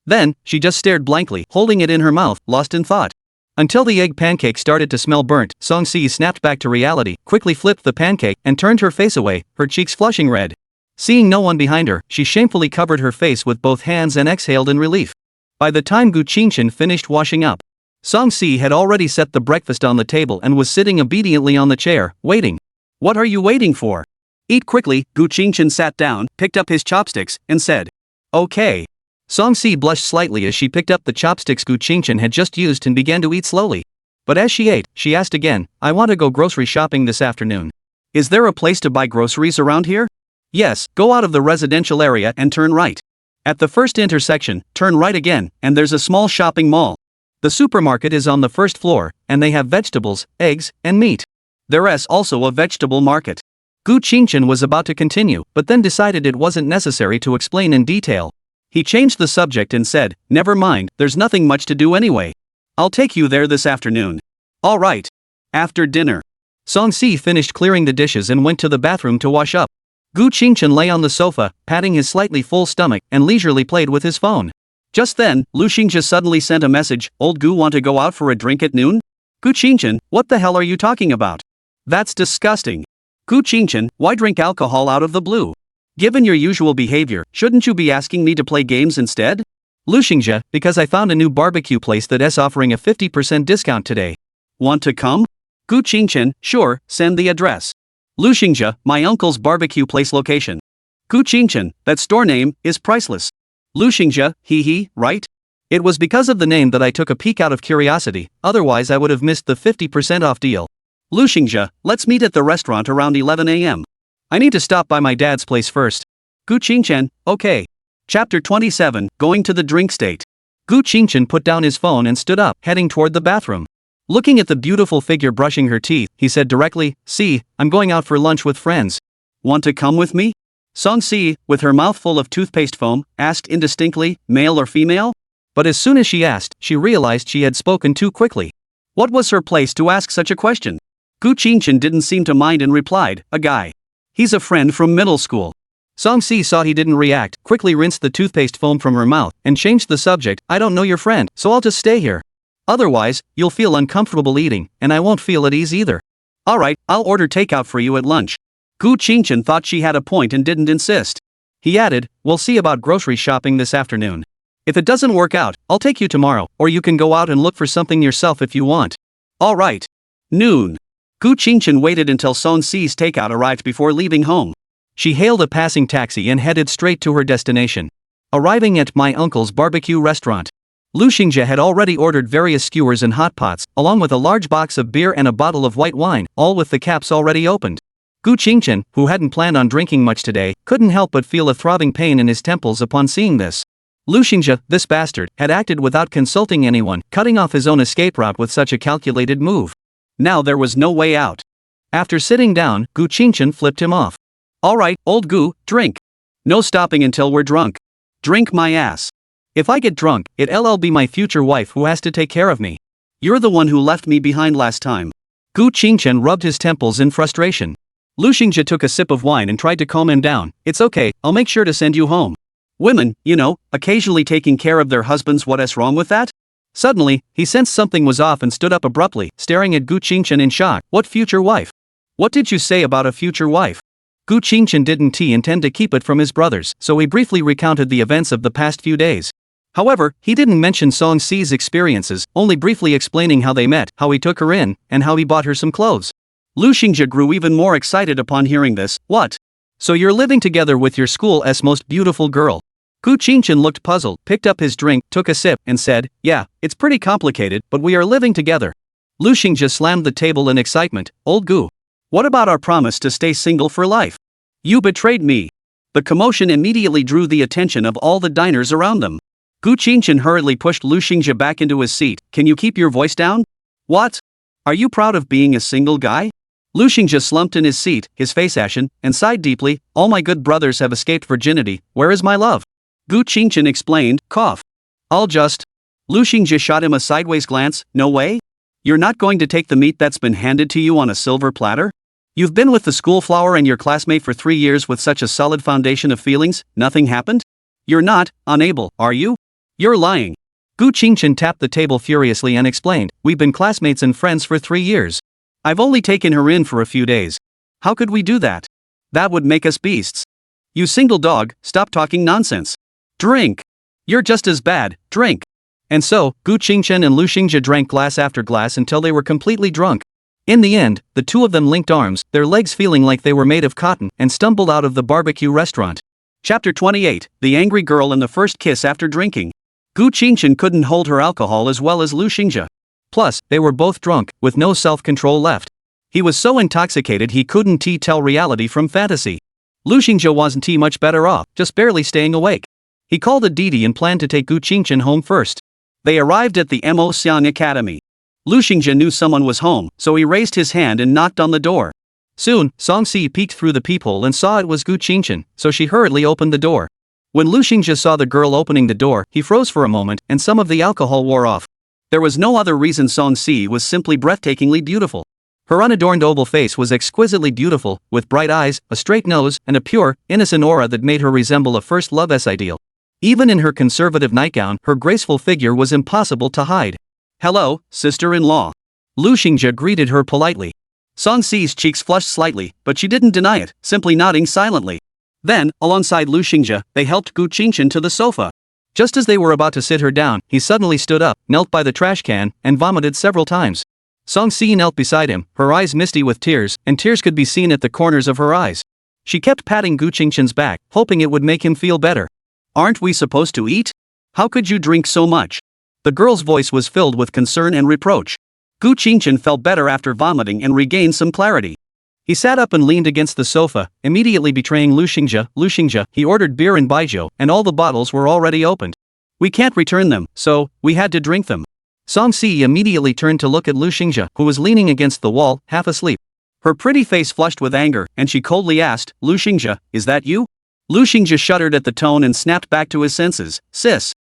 Then, she just stared blankly, holding it in her mouth, lost in thought. Until the egg pancake started to smell burnt, Song-si snapped back to reality, quickly flipped the pancake, and turned her face away, her cheeks flushing red. Seeing no one behind her, she shamefully covered her face with both hands and exhaled in relief. By the time Gu Qingchen finished washing up, Song-si had already set the breakfast on the table and was sitting obediently on the chair, waiting. "What are you waiting for? Eat quickly." Gu Qingchen sat down, picked up his chopsticks, and said, "Okay." Song-si blushed slightly as she picked up the chopsticks Gu Qingchen had just used and began to eat slowly. But as she ate, she asked again, "I want to go grocery shopping this afternoon. Is there a place to buy groceries around here?" "Yes, go out of the residential area and turn right. At the first intersection, turn right again, and there's a small shopping mall. The supermarket is on the first floor, and they have vegetables, eggs, and meat. There's also a vegetable market." Gu Qingchen was about to continue, but then decided it wasn't necessary to explain in detail. He changed the subject and said, "Never mind, there's nothing much to do anyway. I'll take you there this afternoon." "All right. After dinner." Song Si finished clearing the dishes and went to the bathroom to wash up. Gu Qingchen lay on the sofa, patting his slightly full stomach, and leisurely played with his phone. Just then, Lu Xingzhe suddenly sent a message, "Old Gu, want to go out for a drink at noon?" Gu Qingchen, what the hell are you talking about? That's disgusting. Gu Qingchen, why drink alcohol out of the blue? Given your usual behavior, shouldn't you be asking me to play games instead? Lu Xingzhe, because I found a new barbecue place that's offering a 50% discount today. Want to come? Gu Qingchen, sure, send the address. Lu Xingzhe, my uncle's barbecue place location. Gu Qingchen, that store name is priceless. Lu Xingzhe, hee, right? It was because of the name that I took a peek out of curiosity, otherwise I would have missed the 50% off deal. Lu Xingzhe, let's meet at the restaurant around 11 a.m. I need to stop by my dad's place first. Gu Qingchen, okay. Chapter 27, Going to the Drink State. Gu Qingchen put down his phone and stood up, heading toward the bathroom. Looking at the beautiful figure brushing her teeth, he said directly, "See, I'm going out for lunch with friends. Want to come with me?" Song Si, with her mouth full of toothpaste foam, asked indistinctly, male or female? But as soon as she asked, she realized she had spoken too quickly. What was her place to ask such a question? Gu Qingchen didn't seem to mind and replied, "A guy. He's a friend from middle school." Song Si saw he didn't react, quickly rinsed the toothpaste foam from her mouth, and changed the subject, "I don't know your friend, so I'll just stay here. Otherwise, you'll feel uncomfortable eating, and I won't feel at ease either. Alright, I'll order takeout for you at lunch." Gu Qingchen thought she had a point and didn't insist. He added, "We'll see about grocery shopping this afternoon. If it doesn't work out, I'll take you tomorrow, or you can go out and look for something yourself if you want." Alright. Noon. Gu Qingchen waited until Song Si's takeout arrived before leaving home. She hailed a passing taxi and headed straight to her destination. Arriving at my uncle's barbecue restaurant. Lu Xingzhe had already ordered various skewers and hot pots, along with a large box of beer and a bottle of white wine, all with the caps already opened. Gu Qingchen, who hadn't planned on drinking much today, couldn't help but feel a throbbing pain in his temples upon seeing this. Lu Xingzhe, this bastard, had acted without consulting anyone, cutting off his own escape route with such a calculated move. Now there was no way out. After sitting down, Gu Qingchen flipped him off. "Alright, old Gu, drink. No stopping until we're drunk. Drink my ass. If I get drunk, it'll be my future wife who has to take care of me. You're the one who left me behind last time." Gu Qingchen rubbed his temples in frustration. Lu Xingzhe took a sip of wine and tried to calm him down. "It's okay, I'll make sure to send you home. Women, you know, occasionally taking care of their husbands, what's wrong with that?" Suddenly, he sensed something was off and stood up abruptly, staring at Gu Qingchen in shock. "What future wife? What did you say about a future wife?" Gu Qingchen didn't intend to keep it from his brothers, so he briefly recounted the events of the past few days. However, he didn't mention Song Si's experiences, only briefly explaining how they met, how he took her in, and how he bought her some clothes. Lu Xingzhe grew even more excited upon hearing this. "What? So you're living together with your school's most beautiful girl?" Gu Qingchen looked puzzled, picked up his drink, took a sip, and said, "Yeah, it's pretty complicated, but we are living together." Lu Xingzhe slammed the table in excitement. "Old Gu, what about our promise to stay single for life? You betrayed me." The commotion immediately drew the attention of all the diners around them. Gu Qingchen hurriedly pushed Lu Xingzhe back into his seat. "Can you keep your voice down? What? Are you proud of being a single guy?" Lu Xingzhe slumped in his seat, his face ashen, and sighed deeply. "All my good brothers have escaped virginity, where is my love?" Gu Qingchen explained, cough. "I'll just..." Lu Xingzhe shot him a sideways glance. "No way? You're not going to take the meat that's been handed to you on a silver platter? You've been with the school flower and your classmate for 3 years with such a solid foundation of feelings, nothing happened? You're not unable, are you? You're lying." Gu Qingchen tapped the table furiously and explained, "We've been classmates and friends for 3 years. I've only taken her in for a few days. How could we do that? That would make us beasts. You single dog, stop talking nonsense. Drink. You're just as bad, drink." And so, Gu Qingchen and Lu Xingzhe drank glass after glass until they were completely drunk. In the end, the two of them linked arms, their legs feeling like they were made of cotton, and stumbled out of the barbecue restaurant. Chapter 28, The Angry Girl and the First Kiss After Drinking. Gu Qingchen couldn't hold her alcohol as well as Lu Xingzhe. Plus, they were both drunk, with no self-control left. He was so intoxicated he couldn't tell reality from fantasy. Lu Xingzhe wasn't much better off, just barely staying awake. He called a Didi and planned to take Gu Qingchen home first. They arrived at the Mo Xiang Academy. Lu Xingzhe knew someone was home, so he raised his hand and knocked on the door. Soon, Song Si peeked through the peephole and saw it was Gu Qingchen, so she hurriedly opened the door. When Lu Xingzhe saw the girl opening the door, he froze for a moment, and some of the alcohol wore off. There was no other reason. Song Si was simply breathtakingly beautiful. Her unadorned oval face was exquisitely beautiful, with bright eyes, a straight nose, and a pure, innocent aura that made her resemble a first love-esque ideal. Even in her conservative nightgown, her graceful figure was impossible to hide. "Hello, sister-in-law." Lu Xingja greeted her politely. Song Si's cheeks flushed slightly, but she didn't deny it, simply nodding silently. Then, alongside Lu Xingja, they helped Gu Qingchen to the sofa. Just as they were about to sit her down, he suddenly stood up, knelt by the trash can, and vomited several times. Song Si knelt beside him, her eyes misty with tears, and tears could be seen at the corners of her eyes. She kept patting Gu Qingchen's back, hoping it would make him feel better. "Aren't we supposed to eat? How could you drink so much?" The girl's voice was filled with concern and reproach. Gu Qingchen felt better after vomiting and regained some clarity. He sat up and leaned against the sofa, immediately betraying Lu Xingja. "Lu Xingja," he ordered beer and baijiu, and all the bottles were already opened. "We can't return them, so we had to drink them." Song Si immediately turned to look at Lu Xingja, who was leaning against the wall, half asleep. Her pretty face flushed with anger, and she coldly asked, "Lu Xingja, is that you?" Lu Xingja shuddered at the tone and snapped back to his senses. Sis.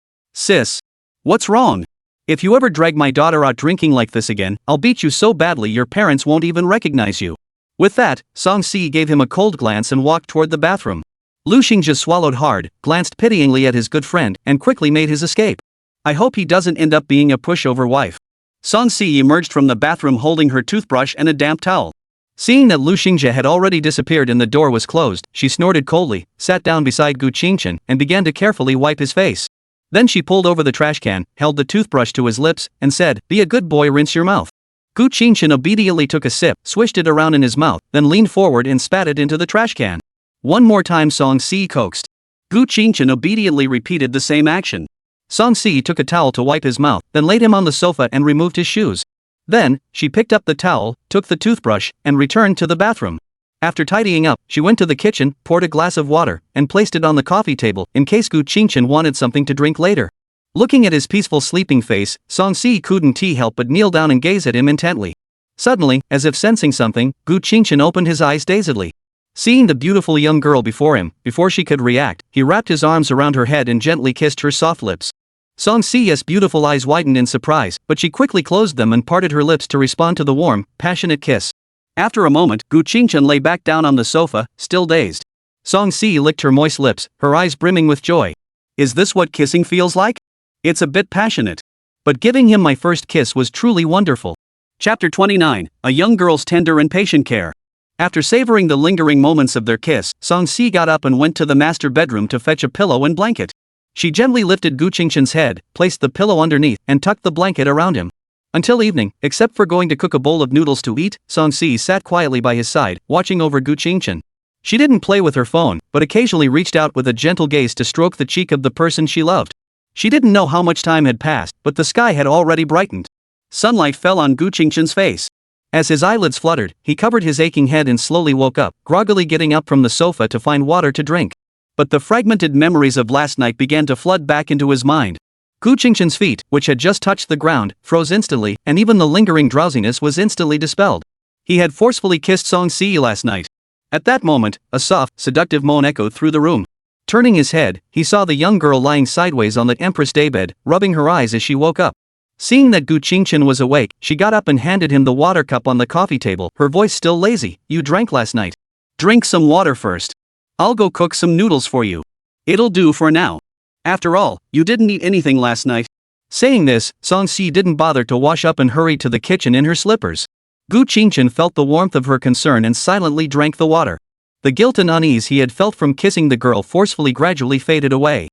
What's wrong? If you ever drag my daughter out drinking like this again, I'll beat you so badly your parents won't even recognize you." With that, Song Si gave him a cold glance and walked toward the bathroom. Lu Xingja swallowed hard, glanced pityingly at his good friend, and quickly made his escape. "I hope he doesn't end up being a pushover wife." Song Si emerged from the bathroom holding her toothbrush and a damp towel. Seeing that Lu Xingja had already disappeared and the door was closed, she snorted coldly, sat down beside Gu Qingchen, and began to carefully wipe his face. Then she pulled over the trash can, held the toothbrush to his lips, and said, "Be a good boy, rinse your mouth." Gu Qingchen obediently took a sip, swished it around in his mouth, then leaned forward and spat it into the trash can. One more time, Song Si coaxed. Gu Qingchen obediently repeated the same action. Song Si took a towel to wipe his mouth, then laid him on the sofa and removed his shoes. Then, she picked up the towel, took the toothbrush, and returned to the bathroom. After tidying up, she went to the kitchen, poured a glass of water, and placed it on the coffee table in case Gu Qingchen wanted something to drink later. Looking at his peaceful sleeping face, Song Si couldn't help but kneel down and gaze at him intently. Suddenly, as if sensing something, Gu Qingchen opened his eyes dazedly. Seeing the beautiful young girl before him, before she could react, he wrapped his arms around her head and gently kissed her soft lips. Song Si's beautiful eyes widened in surprise, but she quickly closed them and parted her lips to respond to the warm, passionate kiss. After a moment, Gu Qingchen lay back down on the sofa, still dazed. Song Si licked her moist lips, her eyes brimming with joy. "Is this what kissing feels like? It's a bit passionate. But giving him my first kiss was truly wonderful." Chapter 29, A Young Girl's Tender and Patient Care. After savoring the lingering moments of their kiss, Song Si got up and went to the master bedroom to fetch a pillow and blanket. She gently lifted Gu Qingchen's head, placed the pillow underneath, and tucked the blanket around him. Until evening, except for going to cook a bowl of noodles to eat, Song Si sat quietly by his side, watching over Gu Qingchen. She didn't play with her phone, but occasionally reached out with a gentle gaze to stroke the cheek of the person she loved. She didn't know how much time had passed, but the sky had already brightened. Sunlight fell on Gu Qingchen's face. As his eyelids fluttered, he covered his aching head and slowly woke up, groggily getting up from the sofa to find water to drink. But the fragmented memories of last night began to flood back into his mind. Gu Qingchen's feet, which had just touched the ground, froze instantly, and even the lingering drowsiness was instantly dispelled. He had forcefully kissed Song Si last night. At that moment, a soft, seductive moan echoed through the room. Turning his head, he saw the young girl lying sideways on the Empress daybed, rubbing her eyes as she woke up. Seeing that Gu Qingchen was awake, she got up and handed him the water cup on the coffee table, her voice still lazy. "You drank last night. Drink some water first. I'll go cook some noodles for you. It'll do for now. After all, you didn't eat anything last night." Saying this, Song Si didn't bother to wash up and hurried to the kitchen in her slippers. Gu Qingchen felt the warmth of her concern and silently drank the water. The guilt and unease he had felt from kissing the girl forcefully gradually faded away.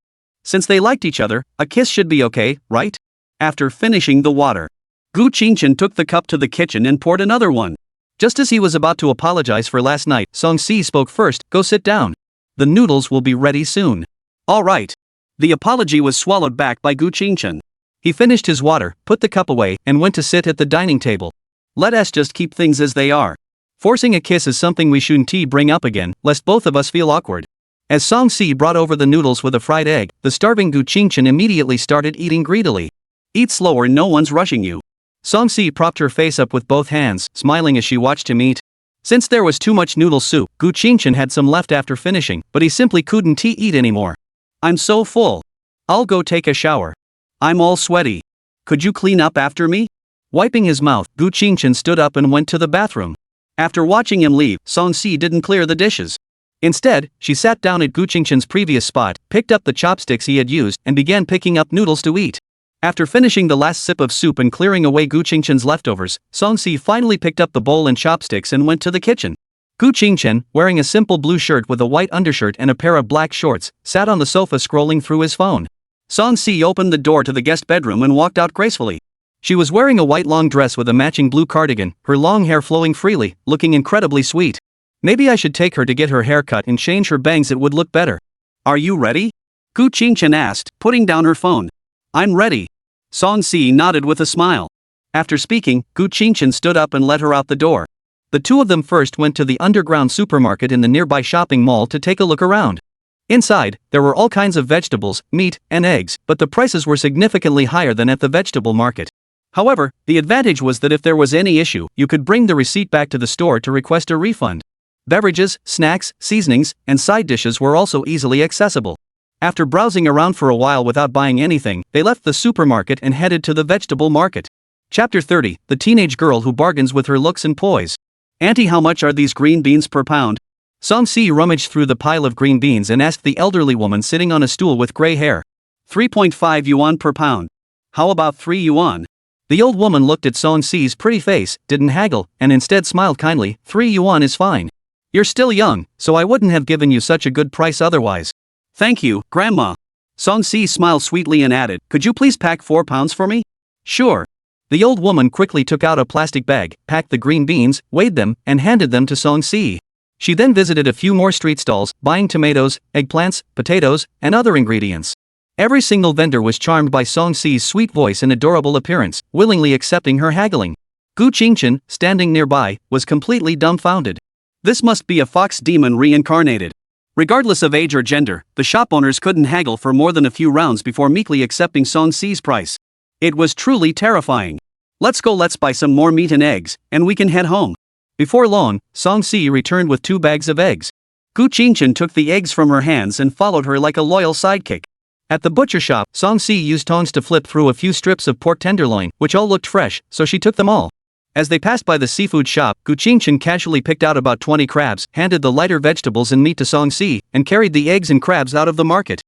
Since they liked each other, a kiss should be okay, right? After finishing the water, Gu Qingchen took the cup to the kitchen and poured another one. Just as he was about to apologize for last night, Song Si spoke first. "Go sit down. The noodles will be ready soon." "All right." The apology was swallowed back by Gu Qingchen. He finished his water, put the cup away, and went to sit at the dining table. "Let us just keep things as they are. Forcing a kiss is something we shouldn't bring up again, lest both of us feel awkward." As Song Si brought over the noodles with a fried egg, the starving Gu Qingchen immediately started eating greedily. "Eat slower, no one's rushing you." Song Si propped her face up with both hands, smiling as she watched him eat. Since there was too much noodle soup, Gu Qingchen had some left after finishing, but he simply couldn't eat anymore. "I'm so full. I'll go take a shower. I'm all sweaty. Could you clean up after me?" Wiping his mouth, Gu Qingchen stood up and went to the bathroom. After watching him leave, Song-si didn't clear the dishes. Instead, she sat down at Gu Qingchen's previous spot, picked up the chopsticks he had used, and began picking up noodles to eat. After finishing the last sip of soup and clearing away Gu Qingchen's leftovers, Song-si finally picked up the bowl and chopsticks and went to the kitchen. Gu Qingchen, wearing a simple blue shirt with a white undershirt and a pair of black shorts, sat on the sofa scrolling through his phone. Song-si opened the door to the guest bedroom and walked out gracefully. She was wearing a white long dress with a matching blue cardigan, her long hair flowing freely, looking incredibly sweet. Maybe I should take her to get her hair cut and change her bangs, it would look better. Are you ready? Gu Qingchen asked, putting down her phone. I'm ready. Song-si nodded with a smile. After speaking, Gu Qingchen stood up and led her out the door. The two of them first went to the underground supermarket in the nearby shopping mall to take a look around. Inside, there were all kinds of vegetables, meat, and eggs, but the prices were significantly higher than at the vegetable market. However, the advantage was that if there was any issue, you could bring the receipt back to the store to request a refund. Beverages, snacks, seasonings, and side dishes were also easily accessible. After browsing around for a while without buying anything, they left the supermarket and headed to the vegetable market. Chapter 30, The Teenage Girl Who Bargains with Her Looks and Poise. Auntie, how much are these green beans per pound? Song-si rummaged through the pile of green beans and asked the elderly woman sitting on a stool with gray hair. 3.5 yuan per pound. How about 3 yuan? The old woman looked at Song-si's pretty face, didn't haggle, and instead smiled kindly. 3 yuan is fine. You're still young, so I wouldn't have given you such a good price otherwise. Thank you, Grandma. Song-si smiled sweetly and added, could you please pack 4 pounds for me? Sure. The old woman quickly took out a plastic bag, packed the green beans, weighed them, and handed them to Song-si. She then visited a few more street stalls, buying tomatoes, eggplants, potatoes, and other ingredients. Every single vendor was charmed by Song-si's sweet voice and adorable appearance, willingly accepting her haggling. Gu Qingchen, standing nearby, was completely dumbfounded. This must be a fox demon reincarnated. Regardless of age or gender, the shop owners couldn't haggle for more than a few rounds before meekly accepting Song-si's price. It was truly terrifying. Let's buy some more meat and eggs, and we can head home. Before long, Song-si returned with 2 bags of eggs. Gu Qingchen took the eggs from her hands and followed her like a loyal sidekick. At the butcher shop, Song-si used tongs to flip through a few strips of pork tenderloin, which all looked fresh, so she took them all. As they passed by the seafood shop, Gu Qingchen casually picked out about 20 crabs, handed the lighter vegetables and meat to Song-si, and carried the eggs and crabs out of the market.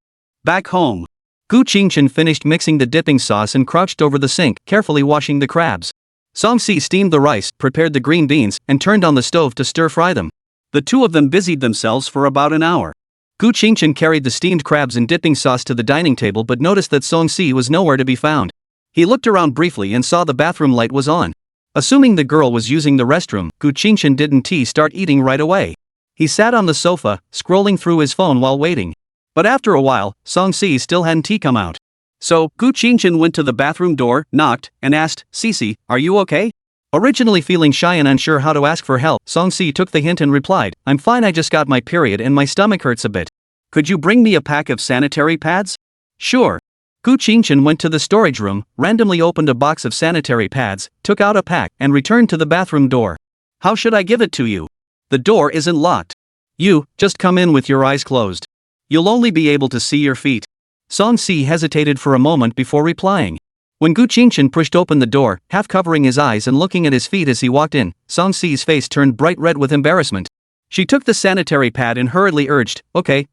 Back home. Gu Qingchen finished mixing the dipping sauce and crouched over the sink, carefully washing the crabs. Song-si steamed the rice, prepared the green beans, and turned on the stove to stir-fry them. The two of them busied themselves for about an hour. Gu Qingchen carried the steamed crabs and dipping sauce to the dining table but noticed that Song-si was nowhere to be found. He looked around briefly and saw the bathroom light was on. Assuming the girl was using the restroom, Gu Qingchen didn't start eating right away. He sat on the sofa, scrolling through his phone while waiting. But after a while, Song-si still hadn't come out. So, Gu Qingchen went to the bathroom door, knocked, and asked, Cici, are you okay? Originally feeling shy and unsure how to ask for help, Song-si took the hint and replied, I'm fine, I just got my period and my stomach hurts a bit. Could you bring me a pack of sanitary pads? Sure. Gu Qingchen went to the storage room, randomly opened a box of sanitary pads, took out a pack, and returned to the bathroom door. How should I give it to you? The door isn't locked. You, just come in with your eyes closed. You'll only be able to see your feet. Song-si hesitated for a moment before replying. When Gu Qingchen pushed open the door, half covering his eyes and looking at his feet as he walked in, Song-si's face turned bright red with embarrassment. She took the sanitary pad and hurriedly urged, Okay,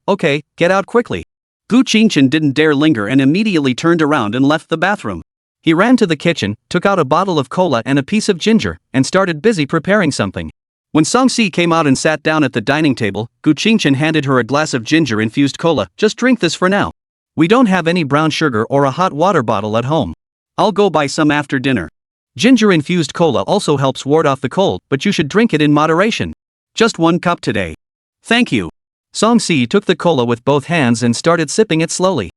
get out quickly. Gu Qingchen didn't dare linger and immediately turned around and left the bathroom. He ran to the kitchen, took out a bottle of cola and a piece of ginger, and started busy preparing something. When Song-si came out and sat down at the dining table, Gu Qingchen handed her a glass of ginger-infused cola. Just drink this for now. We don't have any brown sugar or a hot water bottle at home. I'll go buy some after dinner. Ginger-infused cola also helps ward off the cold, but you should drink it in moderation. Just 1 cup today. Thank you. Song-si took the cola with both hands and started sipping it slowly.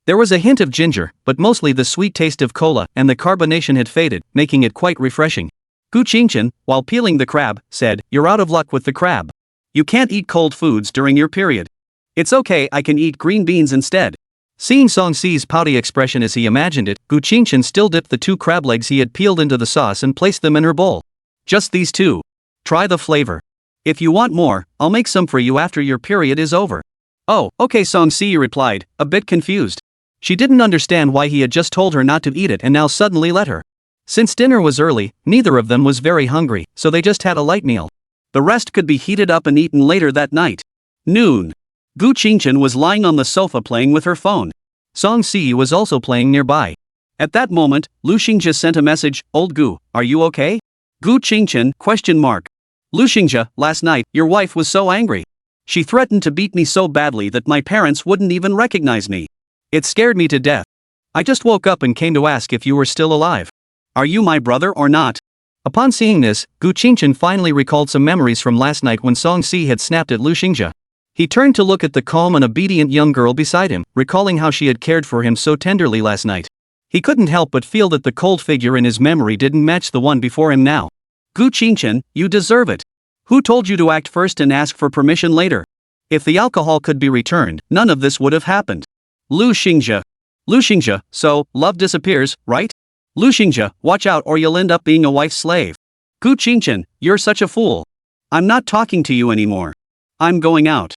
There was a hint of ginger, but mostly the sweet taste of cola, and the carbonation had faded, making it quite refreshing. Gu Qingchen, while peeling the crab, said, You're out of luck with the crab. You can't eat cold foods during your period. It's okay, I can eat green beans instead. Seeing Song-si's pouty expression as he imagined it, Gu Qingchen still dipped the 2 crab legs he had peeled into the sauce and placed them in her bowl. Just these 2. Try the flavor. If you want more, I'll make some for you after your period is over. Oh, okay, Song-si replied, a bit confused. She didn't understand why he had just told her not to eat it and now suddenly let her. Since dinner was early, neither of them was very hungry, so they just had a light meal. The rest could be heated up and eaten later that night. Noon. Gu Qingchen was lying on the sofa playing with her phone. Song Si was also playing nearby. At that moment, Lu Xingjia sent a message, "Old Gu, are you okay?" Gu Qingchen, ? Lu Xingjia, last night, your wife was so angry. She threatened to beat me so badly that my parents wouldn't even recognize me. It scared me to death. I just woke up and came to ask if you were still alive. Are you my brother or not? Upon seeing this, Gu Qingchen finally recalled some memories from last night when Song Si had snapped at Lu Xingjia. He turned to look at the calm and obedient young girl beside him, recalling how she had cared for him so tenderly last night. He couldn't help but feel that the cold figure in his memory didn't match the one before him now. Gu Qingchen, you deserve it. Who told you to act first and ask for permission later? If the alcohol could be returned, none of this would have happened. Lu Xingjia. Lu Xingjia, so, love disappears, right? Lu Xingjia, watch out or you'll end up being a wife's slave. Gu Qingchen, you're such a fool. I'm not talking to you anymore. I'm going out.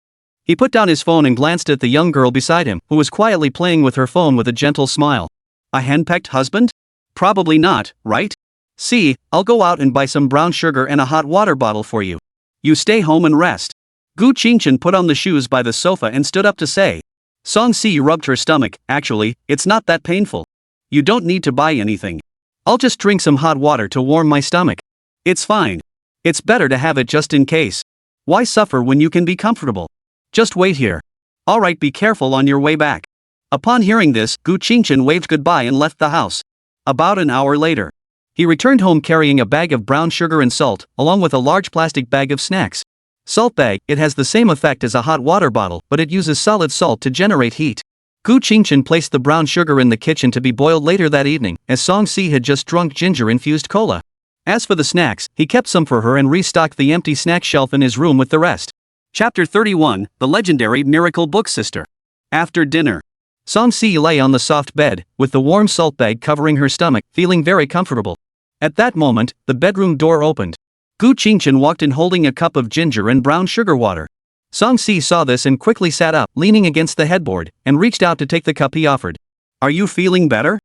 He put down his phone and glanced at the young girl beside him, who was quietly playing with her phone with a gentle smile. A henpecked husband? Probably not, right? See, I'll go out and buy some brown sugar and a hot water bottle for you. You stay home and rest. Gu Qingchen put on the shoes by the sofa and stood up to say. Song Si rubbed her stomach. Actually, it's not that painful. You don't need to buy anything. I'll just drink some hot water to warm my stomach. It's fine. It's better to have it just in case. Why suffer when you can be comfortable? Just wait here. Alright, be careful on your way back. Upon hearing this, Gu Qingchen waved goodbye and left the house. About an hour later, he returned home carrying a bag of brown sugar and salt, along with a large plastic bag of snacks. Salt bag, it has the same effect as a hot water bottle, but it uses solid salt to generate heat. Gu Qingchen placed the brown sugar in the kitchen to be boiled later that evening, as Song Si had just drunk ginger-infused cola. As for the snacks, he kept some for her and restocked the empty snack shelf in his room with the rest. Chapter 31, The Legendary Miracle Book Sister. After dinner, Song Si lay on the soft bed, with the warm salt bag covering her stomach, feeling very comfortable. At that moment, the bedroom door opened. Gu Qingchen walked in holding a cup of ginger and brown sugar water. Song Si saw this and quickly sat up, leaning against the headboard, and reached out to take the cup he offered. Are you feeling better?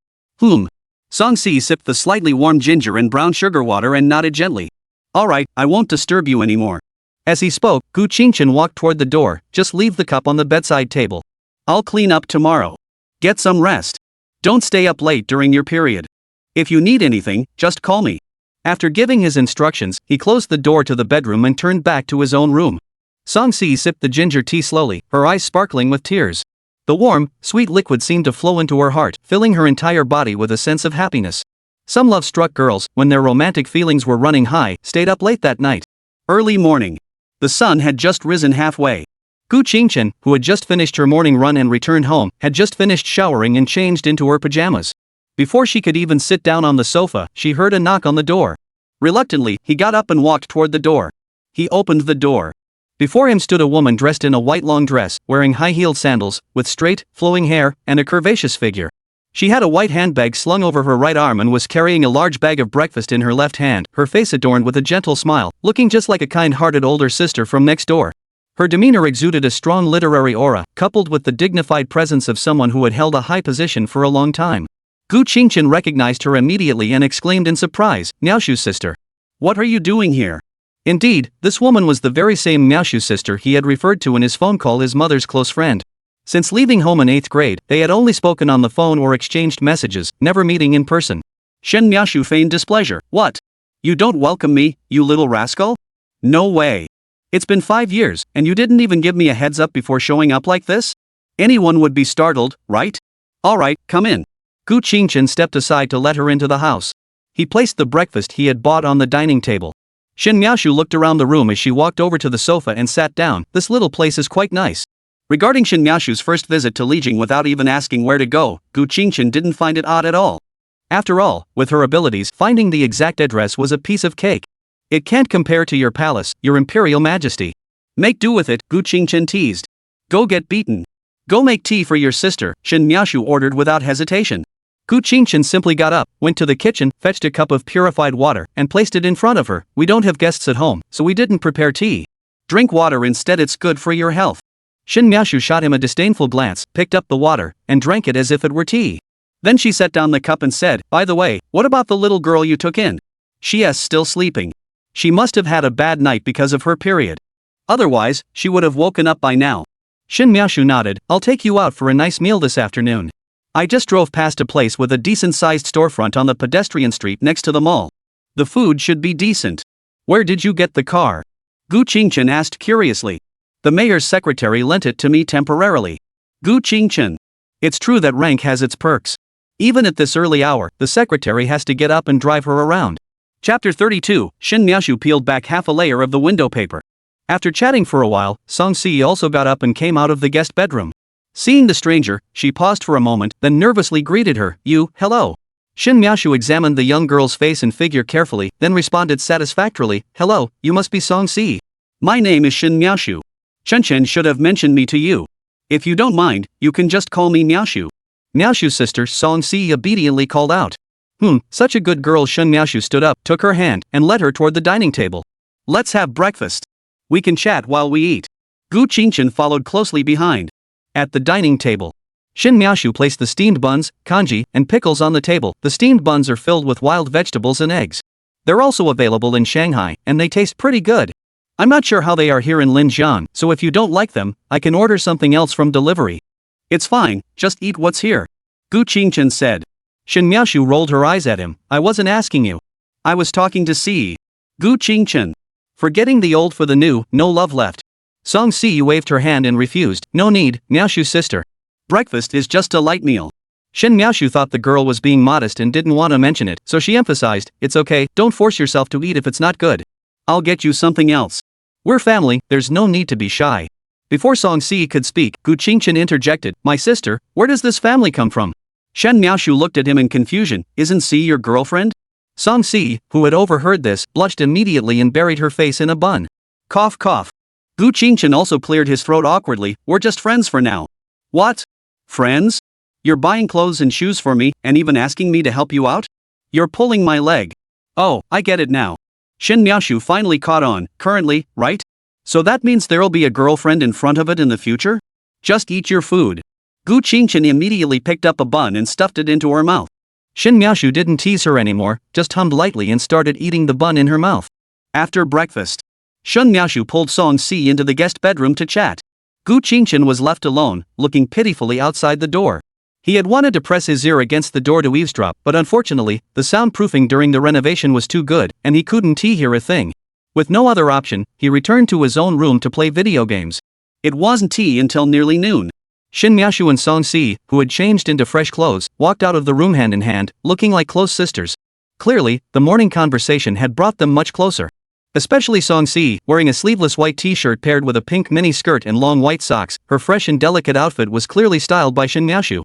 Song Si sipped the slightly warm ginger and brown sugar water and nodded gently. Alright, I won't disturb you anymore. As he spoke, Gu Qingchen walked toward the door. Just leave the cup on the bedside table. I'll clean up tomorrow. Get some rest. Don't stay up late during your period. If you need anything, just call me. After giving his instructions, he closed the door to the bedroom and turned back to his own room. Song Si sipped the ginger tea slowly, her eyes sparkling with tears. The warm, sweet liquid seemed to flow into her heart, filling her entire body with a sense of happiness. Some love-struck girls, when their romantic feelings were running high, stayed up late that night. Early morning. The sun had just risen halfway. Gu Qingchen, who had just finished her morning run and returned home, had just finished showering and changed into her pajamas. Before she could even sit down on the sofa, she heard a knock on the door. Reluctantly, he got up and walked toward the door. He opened the door. Before him stood a woman dressed in a white long dress, wearing high-heeled sandals, with straight, flowing hair, and a curvaceous figure. She had a white handbag slung over her right arm and was carrying a large bag of breakfast in her left hand, her face adorned with a gentle smile, looking just like a kind-hearted older sister from next door. Her demeanor exuded a strong literary aura, coupled with the dignified presence of someone who had held a high position for a long time. Gu Qingchen recognized her immediately and exclaimed in surprise, "Miaoshu's sister. What are you doing here?" Indeed, this woman was the very same Miaoshu sister he had referred to in his phone call, his mother's close friend. Since leaving home in 8th grade, they had only spoken on the phone or exchanged messages, never meeting in person. Shen Miaoshu feigned displeasure. What? You don't welcome me, you little rascal? No way. It's been 5 years, and you didn't even give me a heads up before showing up like this? Anyone would be startled, right? Alright, come in. Gu Qingchen stepped aside to let her into the house. He placed the breakfast he had bought on the dining table. Shen Miaoshu looked around the room as she walked over to the sofa and sat down. This little place is quite nice. Regarding Shen Miaoshu's first visit to Lijing without even asking where to go, Gu Qingchen didn't find it odd at all. After all, with her abilities, finding the exact address was a piece of cake. It can't compare to your palace, your imperial majesty. Make do with it, Gu Qingchen teased. Go get beaten. Go make tea for your sister, Shen Miaoshu ordered without hesitation. Gu Qingchen simply got up, went to the kitchen, fetched a cup of purified water, and placed it in front of her. We don't have guests at home, so we didn't prepare tea. Drink water instead, it's good for your health. Shen Miaoshu shot him a disdainful glance, picked up the water, and drank it as if it were tea. Then she set down the cup and said, "By the way, what about the little girl you took in? She's still sleeping. She must have had a bad night because of her period. Otherwise, she would have woken up by now." Shin Miaoshu nodded. "I'll take you out for a nice meal this afternoon. I just drove past a place with a decent-sized storefront on the pedestrian street next to the mall. The food should be decent." "Where did you get the car?" Gu Qingchen asked curiously. "The mayor's secretary lent it to me temporarily." Gu Qingchen. It's true that rank has its perks. Even at this early hour, the secretary has to get up and drive her around. Chapter 32, Shin Miaoshu peeled back half a layer of the window paper. After chatting for a while, Song-si also got up and came out of the guest bedroom. Seeing the stranger, she paused for a moment, then nervously greeted her. "Hello." Shin Miaoshu examined the young girl's face and figure carefully, then responded satisfactorily, "Hello, you must be Song-si. My name is Shin Miaoshu. Chen should have mentioned me to you. If you don't mind, you can just call me Miaoshu." Miaoshu's sister Song-si obediently called out. Such a good girl. Shin Miaoshu stood up, took her hand, and led her toward the dining table. "Let's have breakfast. We can chat while we eat." Gu Qingchen followed closely behind. At the dining table, Shin Miaoshu placed the steamed buns, congee, and pickles on the table. The steamed buns are filled with wild vegetables and eggs. They're also available in Shanghai, and they taste pretty good. I'm not sure how they are here in Linjiang, so if you don't like them, I can order something else from delivery. It's fine, just eat what's here. Gu Qingchen said. Shin Miaoshu rolled her eyes at him. "I wasn't asking you. I was talking to Si." Gu Qingchen. Forgetting the old for the new, no love left. Song-si waved her hand and refused. "No need, Miaoshu's sister. Breakfast is just a light meal." Shin Miaoshu thought the girl was being modest and didn't want to mention it, so she emphasized, "It's okay, don't force yourself to eat if it's not good. I'll get you something else. We're family, there's no need to be shy." Before Song-si could speak, Gu Qingchen interjected, "My sister, where does this family come from?" Shin Miaoshu looked at him in confusion. "Isn't Si your girlfriend?" Song-si, who had overheard this, blushed immediately and buried her face in a bun. Cough cough. Gu Qingchen also cleared his throat awkwardly. "We're just friends for now." "What? Friends? You're buying clothes and shoes for me, and even asking me to help you out? You're pulling my leg." "Oh, I get it now." Shin Miaoshu finally caught on. "Currently, right? So that means there'll be a girlfriend in front of it in the future? Just eat your food." Gu Qingchen immediately picked up a bun and stuffed it into her mouth. Shin Miaoshu didn't tease her anymore, just hummed lightly and started eating the bun in her mouth. After breakfast, Shin Miaoshu pulled Song-si into the guest bedroom to chat. Gu Qingchen was left alone, looking pitifully outside the door. He had wanted to press his ear against the door to eavesdrop, but unfortunately, the soundproofing during the renovation was too good, and he couldn't hear a thing. With no other option, he returned to his own room to play video games. It wasn't tea until nearly noon. Shin Miaoshu and Song-si, who had changed into fresh clothes, walked out of the room hand in hand, looking like close sisters. Clearly, the morning conversation had brought them much closer. Especially Song-si, wearing a sleeveless white t-shirt paired with a pink mini skirt and long white socks, her fresh and delicate outfit was clearly styled by Shin Miaoshu.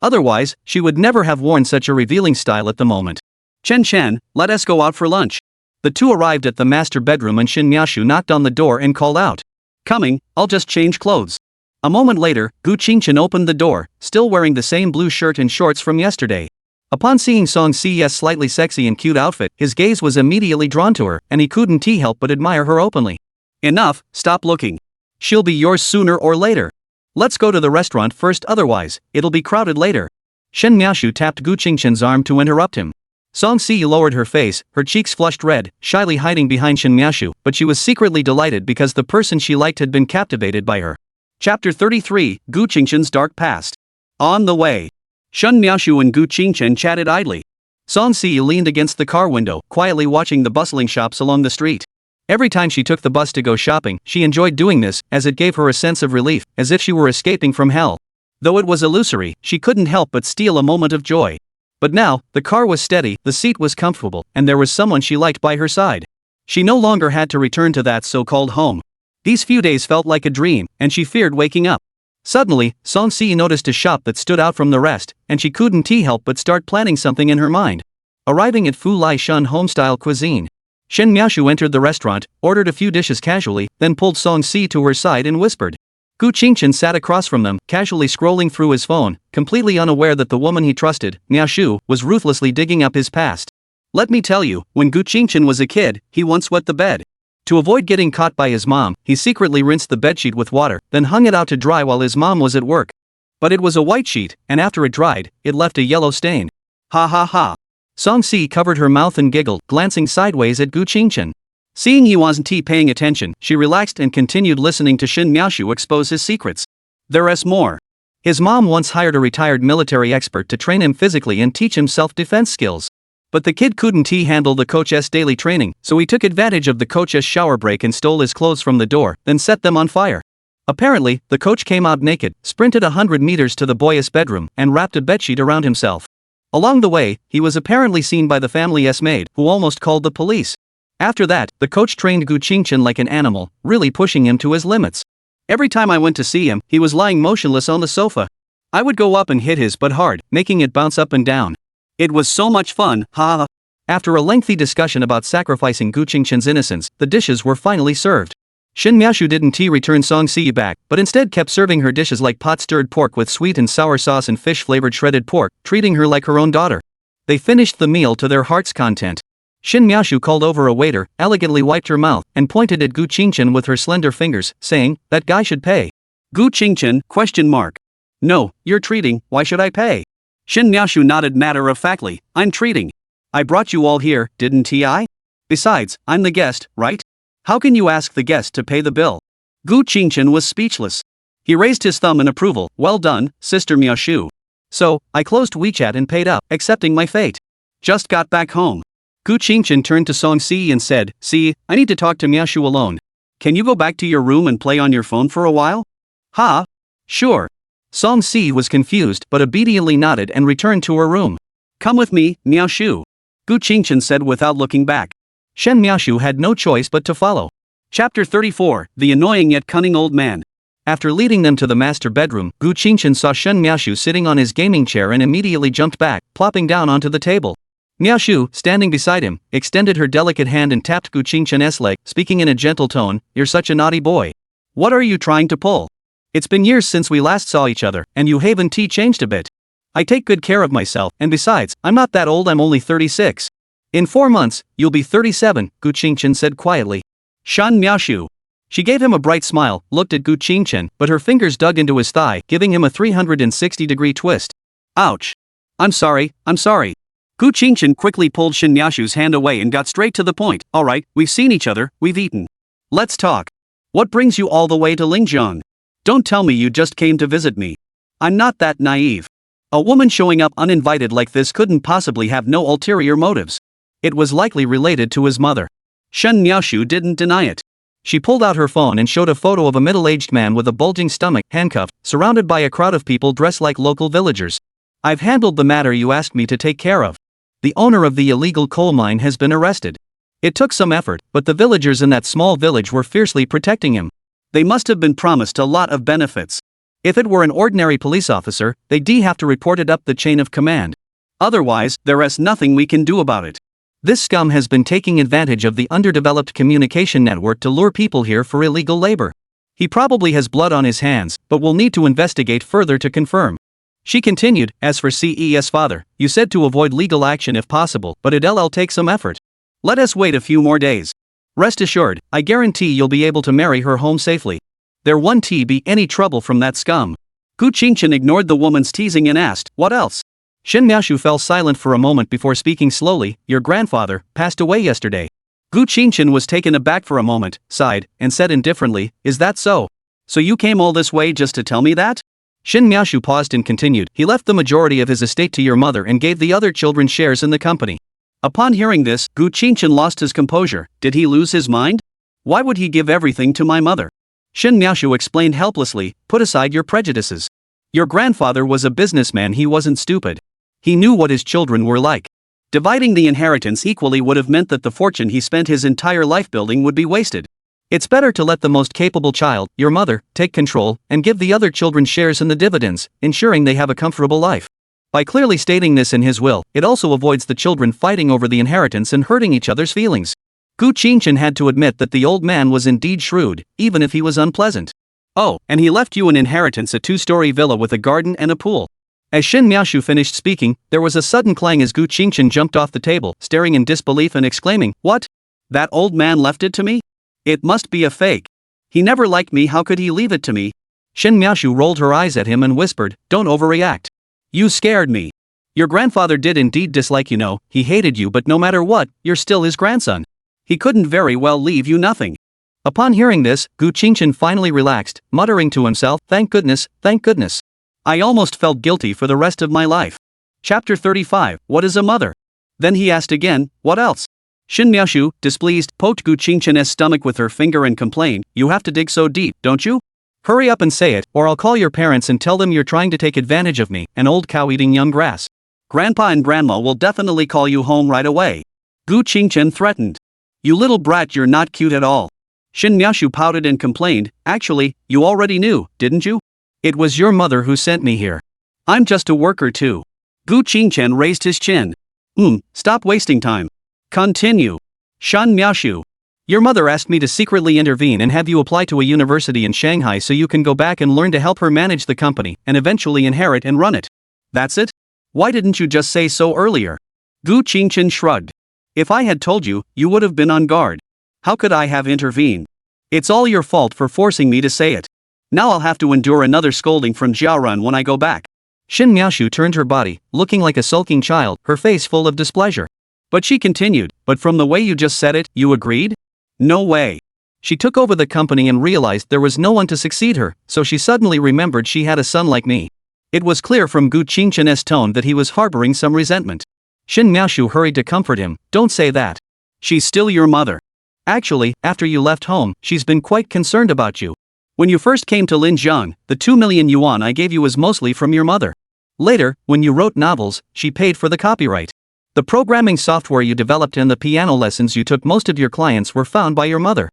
Otherwise, she would never have worn such a revealing style at the moment. "Chen, let us go out for lunch." The two arrived at the master bedroom and Shin Miaoshu knocked on the door and called out. "Coming, I'll just change clothes." A moment later, Gu Qingchen opened the door, still wearing the same blue shirt and shorts from yesterday. Upon seeing Song-si's slightly sexy and cute outfit, his gaze was immediately drawn to her, and he couldn't help but admire her openly. "Enough, stop looking. She'll be yours sooner or later. Let's go to the restaurant first, otherwise, it'll be crowded later." Shin Miaoshu tapped Gu Qingchen's arm to interrupt him. Song-si lowered her face, her cheeks flushed red, shyly hiding behind Shin Miaoshu, but she was secretly delighted because the person she liked had been captivated by her. Chapter 33, Gu Qingchen's Dark Past. On the way, Shin Miaoshu and Gu Qingchen chatted idly. Song-si leaned against the car window, quietly watching the bustling shops along the street. Every time she took the bus to go shopping, she enjoyed doing this, as it gave her a sense of relief, as if she were escaping from hell. Though it was illusory, she couldn't help but steal a moment of joy. But now, the car was steady, the seat was comfortable, and there was someone she liked by her side. She no longer had to return to that so-called home. These few days felt like a dream, and she feared waking up. Suddenly, Song-si noticed a shop that stood out from the rest, and she couldn't help but start planning something in her mind. Arriving at Fu Lai Shun home-style cuisine, Shin Miaoshu entered the restaurant, ordered a few dishes casually, then pulled Song-si to her side and whispered. Gu Qingchen sat across from them, casually scrolling through his phone, completely unaware that the woman he trusted, Miaoshu, was ruthlessly digging up his past. Let me tell you, when Gu Qingchen was a kid, he once wet the bed. To avoid getting caught by his mom, he secretly rinsed the bedsheet with water, then hung it out to dry while his mom was at work. But it was a white sheet, and after it dried, it left a yellow stain. Ha ha ha. Song-si covered her mouth and giggled, glancing sideways at Gu Qingchen. Seeing he wasn't paying attention, she relaxed and continued listening to Shin Miaoshu expose his secrets. There's more. His mom once hired a retired military expert to train him physically and teach him self-defense skills. But the kid couldn't handle the coach's daily training, so he took advantage of the coach's shower break and stole his clothes from the door, then set them on fire. Apparently, the coach came out naked, sprinted 100 meters to the boy's bedroom, and wrapped a bedsheet around himself. Along the way, he was apparently seen by the family's maid, who almost called the police. After that, the coach trained Gu Qingchen like an animal, really pushing him to his limits. Every time I went to see him, he was lying motionless on the sofa. I would go up and hit his butt hard, making it bounce up and down. It was so much fun, ha ha. After a lengthy discussion about sacrificing Gu Qingchen's innocence, the dishes were finally served. Shin Miaoshu didn't return Song-si back, but instead kept serving her dishes like pot-stirred pork with sweet and sour sauce and fish-flavored shredded pork, treating her like her own daughter. They finished the meal to their heart's content. Shin Miaoshu called over a waiter, elegantly wiped her mouth, and pointed at Gu Qingchen with her slender fingers, saying, "That guy should pay." Gu Qingchen, ? No, you're treating, why should I pay? Shin Miaoshu nodded matter-of-factly, I'm treating. I brought you all here, didn't I? Besides, I'm the guest, right? How can you ask the guest to pay the bill? Gu Qingchen was speechless. He raised his thumb in approval, well done, Sister Miaoshu. So, I closed WeChat and paid up, accepting my fate. Just got back home. Gu Qingchen turned to Song-si and said, see, I need to talk to Miaoshu alone. Can you go back to your room and play on your phone for a while? Ha? Sure. Song-si was confused but obediently nodded and returned to her room. Come with me, Miaoshu. Gu Qingchen said without looking back. Shen Miaoshu had no choice but to follow. Chapter 34, The Annoying Yet Cunning Old Man. After leading them to the master bedroom, Gu Qingchen saw Shen Miaoshu sitting on his gaming chair and immediately jumped back, plopping down onto the table. Miaoshu, standing beside him, extended her delicate hand and tapped Gu Qingchen's leg, speaking in a gentle tone, "You're such a naughty boy. What are you trying to pull? It's been years since we last saw each other, and you haven't changed a bit. I take good care of myself, and besides, I'm not that old, I'm only 36. In 4 months, you'll be 37, Gu Qingchen said quietly. Shan Miaoshu. She gave him a bright smile, looked at Gu Qingchen, but her fingers dug into his thigh, giving him a 360-degree twist. Ouch. I'm sorry. Gu Qingchen quickly pulled Shin Miaoshu's hand away and got straight to the point. Alright, we've seen each other, we've eaten. Let's talk. What brings you all the way to Lingjiang? Don't tell me you just came to visit me. I'm not that naive. A woman showing up uninvited like this couldn't possibly have no ulterior motives. It was likely related to his mother. Shen Miaoshu didn't deny it. She pulled out her phone and showed a photo of a middle-aged man with a bulging stomach, handcuffed, surrounded by a crowd of people dressed like local villagers. I've handled the matter you asked me to take care of. The owner of the illegal coal mine has been arrested. It took some effort, but the villagers in that small village were fiercely protecting him. They must have been promised a lot of benefits. If it were an ordinary police officer, they'd have to report it up the chain of command. Otherwise, there's nothing we can do about it. This scum has been taking advantage of the underdeveloped communication network to lure people here for illegal labor. He probably has blood on his hands, but we'll need to investigate further to confirm. She continued, as for CE's father, you said to avoid legal action if possible, but it'll take some effort. Let us wait a few more days. Rest assured, I guarantee you'll be able to marry her home safely. There won't be any trouble from that scum. Gu Qingchen ignored the woman's teasing and asked, what else? Shin Miaoshu fell silent for a moment before speaking slowly, your grandfather passed away yesterday. Gu Qingchen was taken aback for a moment, sighed, and said indifferently, is that so? So you came all this way just to tell me that? Shin Miaoshu paused and continued, he left the majority of his estate to your mother and gave the other children shares in the company. Upon hearing this, Gu Qingchen lost his composure. Did he lose his mind? Why would he give everything to my mother? Shin Miaoshu explained helplessly, put aside your prejudices. Your grandfather was a businessman, he wasn't stupid. He knew what his children were like. Dividing the inheritance equally would have meant that the fortune he spent his entire life building would be wasted. It's better to let the most capable child, your mother, take control, and give the other children shares in the dividends, ensuring they have a comfortable life. By clearly stating this in his will, it also avoids the children fighting over the inheritance and hurting each other's feelings. Gu Qingchen had to admit that the old man was indeed shrewd, even if he was unpleasant. Oh, and he left you an inheritance, a 2-story villa with a garden and a pool. As Shin Miaoshu finished speaking, there was a sudden clang as Gu Qingchen jumped off the table, staring in disbelief and exclaiming, what? That old man left it to me? It must be a fake. He never liked me, how could he leave it to me? Shin Miaoshu rolled her eyes at him and whispered, "Don't overreact. You scared me. Your grandfather did indeed dislike you, no, he hated you, but no matter what, you're still his grandson. He couldn't very well leave you nothing." Upon hearing this, Gu Qingchen finally relaxed, muttering to himself, thank goodness, thank goodness. I almost felt guilty for the rest of my life. Chapter 35, What is a Mother? Then he asked again, what else? Shin Miaoshu, displeased, poked Gu Qingchen's stomach with her finger and complained, you have to dig so deep, don't you? Hurry up and say it, or I'll call your parents and tell them you're trying to take advantage of me, an old cow eating young grass. Grandpa and Grandma will definitely call you home right away. Gu Qingchen threatened. You little brat, you're not cute at all. Shin Miaoshu pouted and complained, actually, you already knew, didn't you? It was your mother who sent me here. I'm just a worker too. Gu Qingchen raised his chin. Stop wasting time. Continue. Shin Miaoshu. Your mother asked me to secretly intervene and have you apply to a university in Shanghai so you can go back and learn to help her manage the company and eventually inherit and run it. That's it? Why didn't you just say so earlier? Gu Qingchen shrugged. If I had told you, you would have been on guard. How could I have intervened? It's all your fault for forcing me to say it. Now I'll have to endure another scolding from Jiarun when I go back. Shin Miaoshu turned her body, looking like a sulking child, her face full of displeasure. But she continued, but from the way you just said it, you agreed? No way. She took over the company and realized there was no one to succeed her, so she suddenly remembered she had a son like me. It was clear from Gu Qingchen's tone that he was harboring some resentment. Shin Miaoshu hurried to comfort him, don't say that. She's still your mother. Actually, after you left home, she's been quite concerned about you. When you first came to Linjiang, the 2 million yuan I gave you was mostly from your mother. Later, when you wrote novels, she paid for the copyright. The programming software you developed and the piano lessons you took, most of your clients were found by your mother.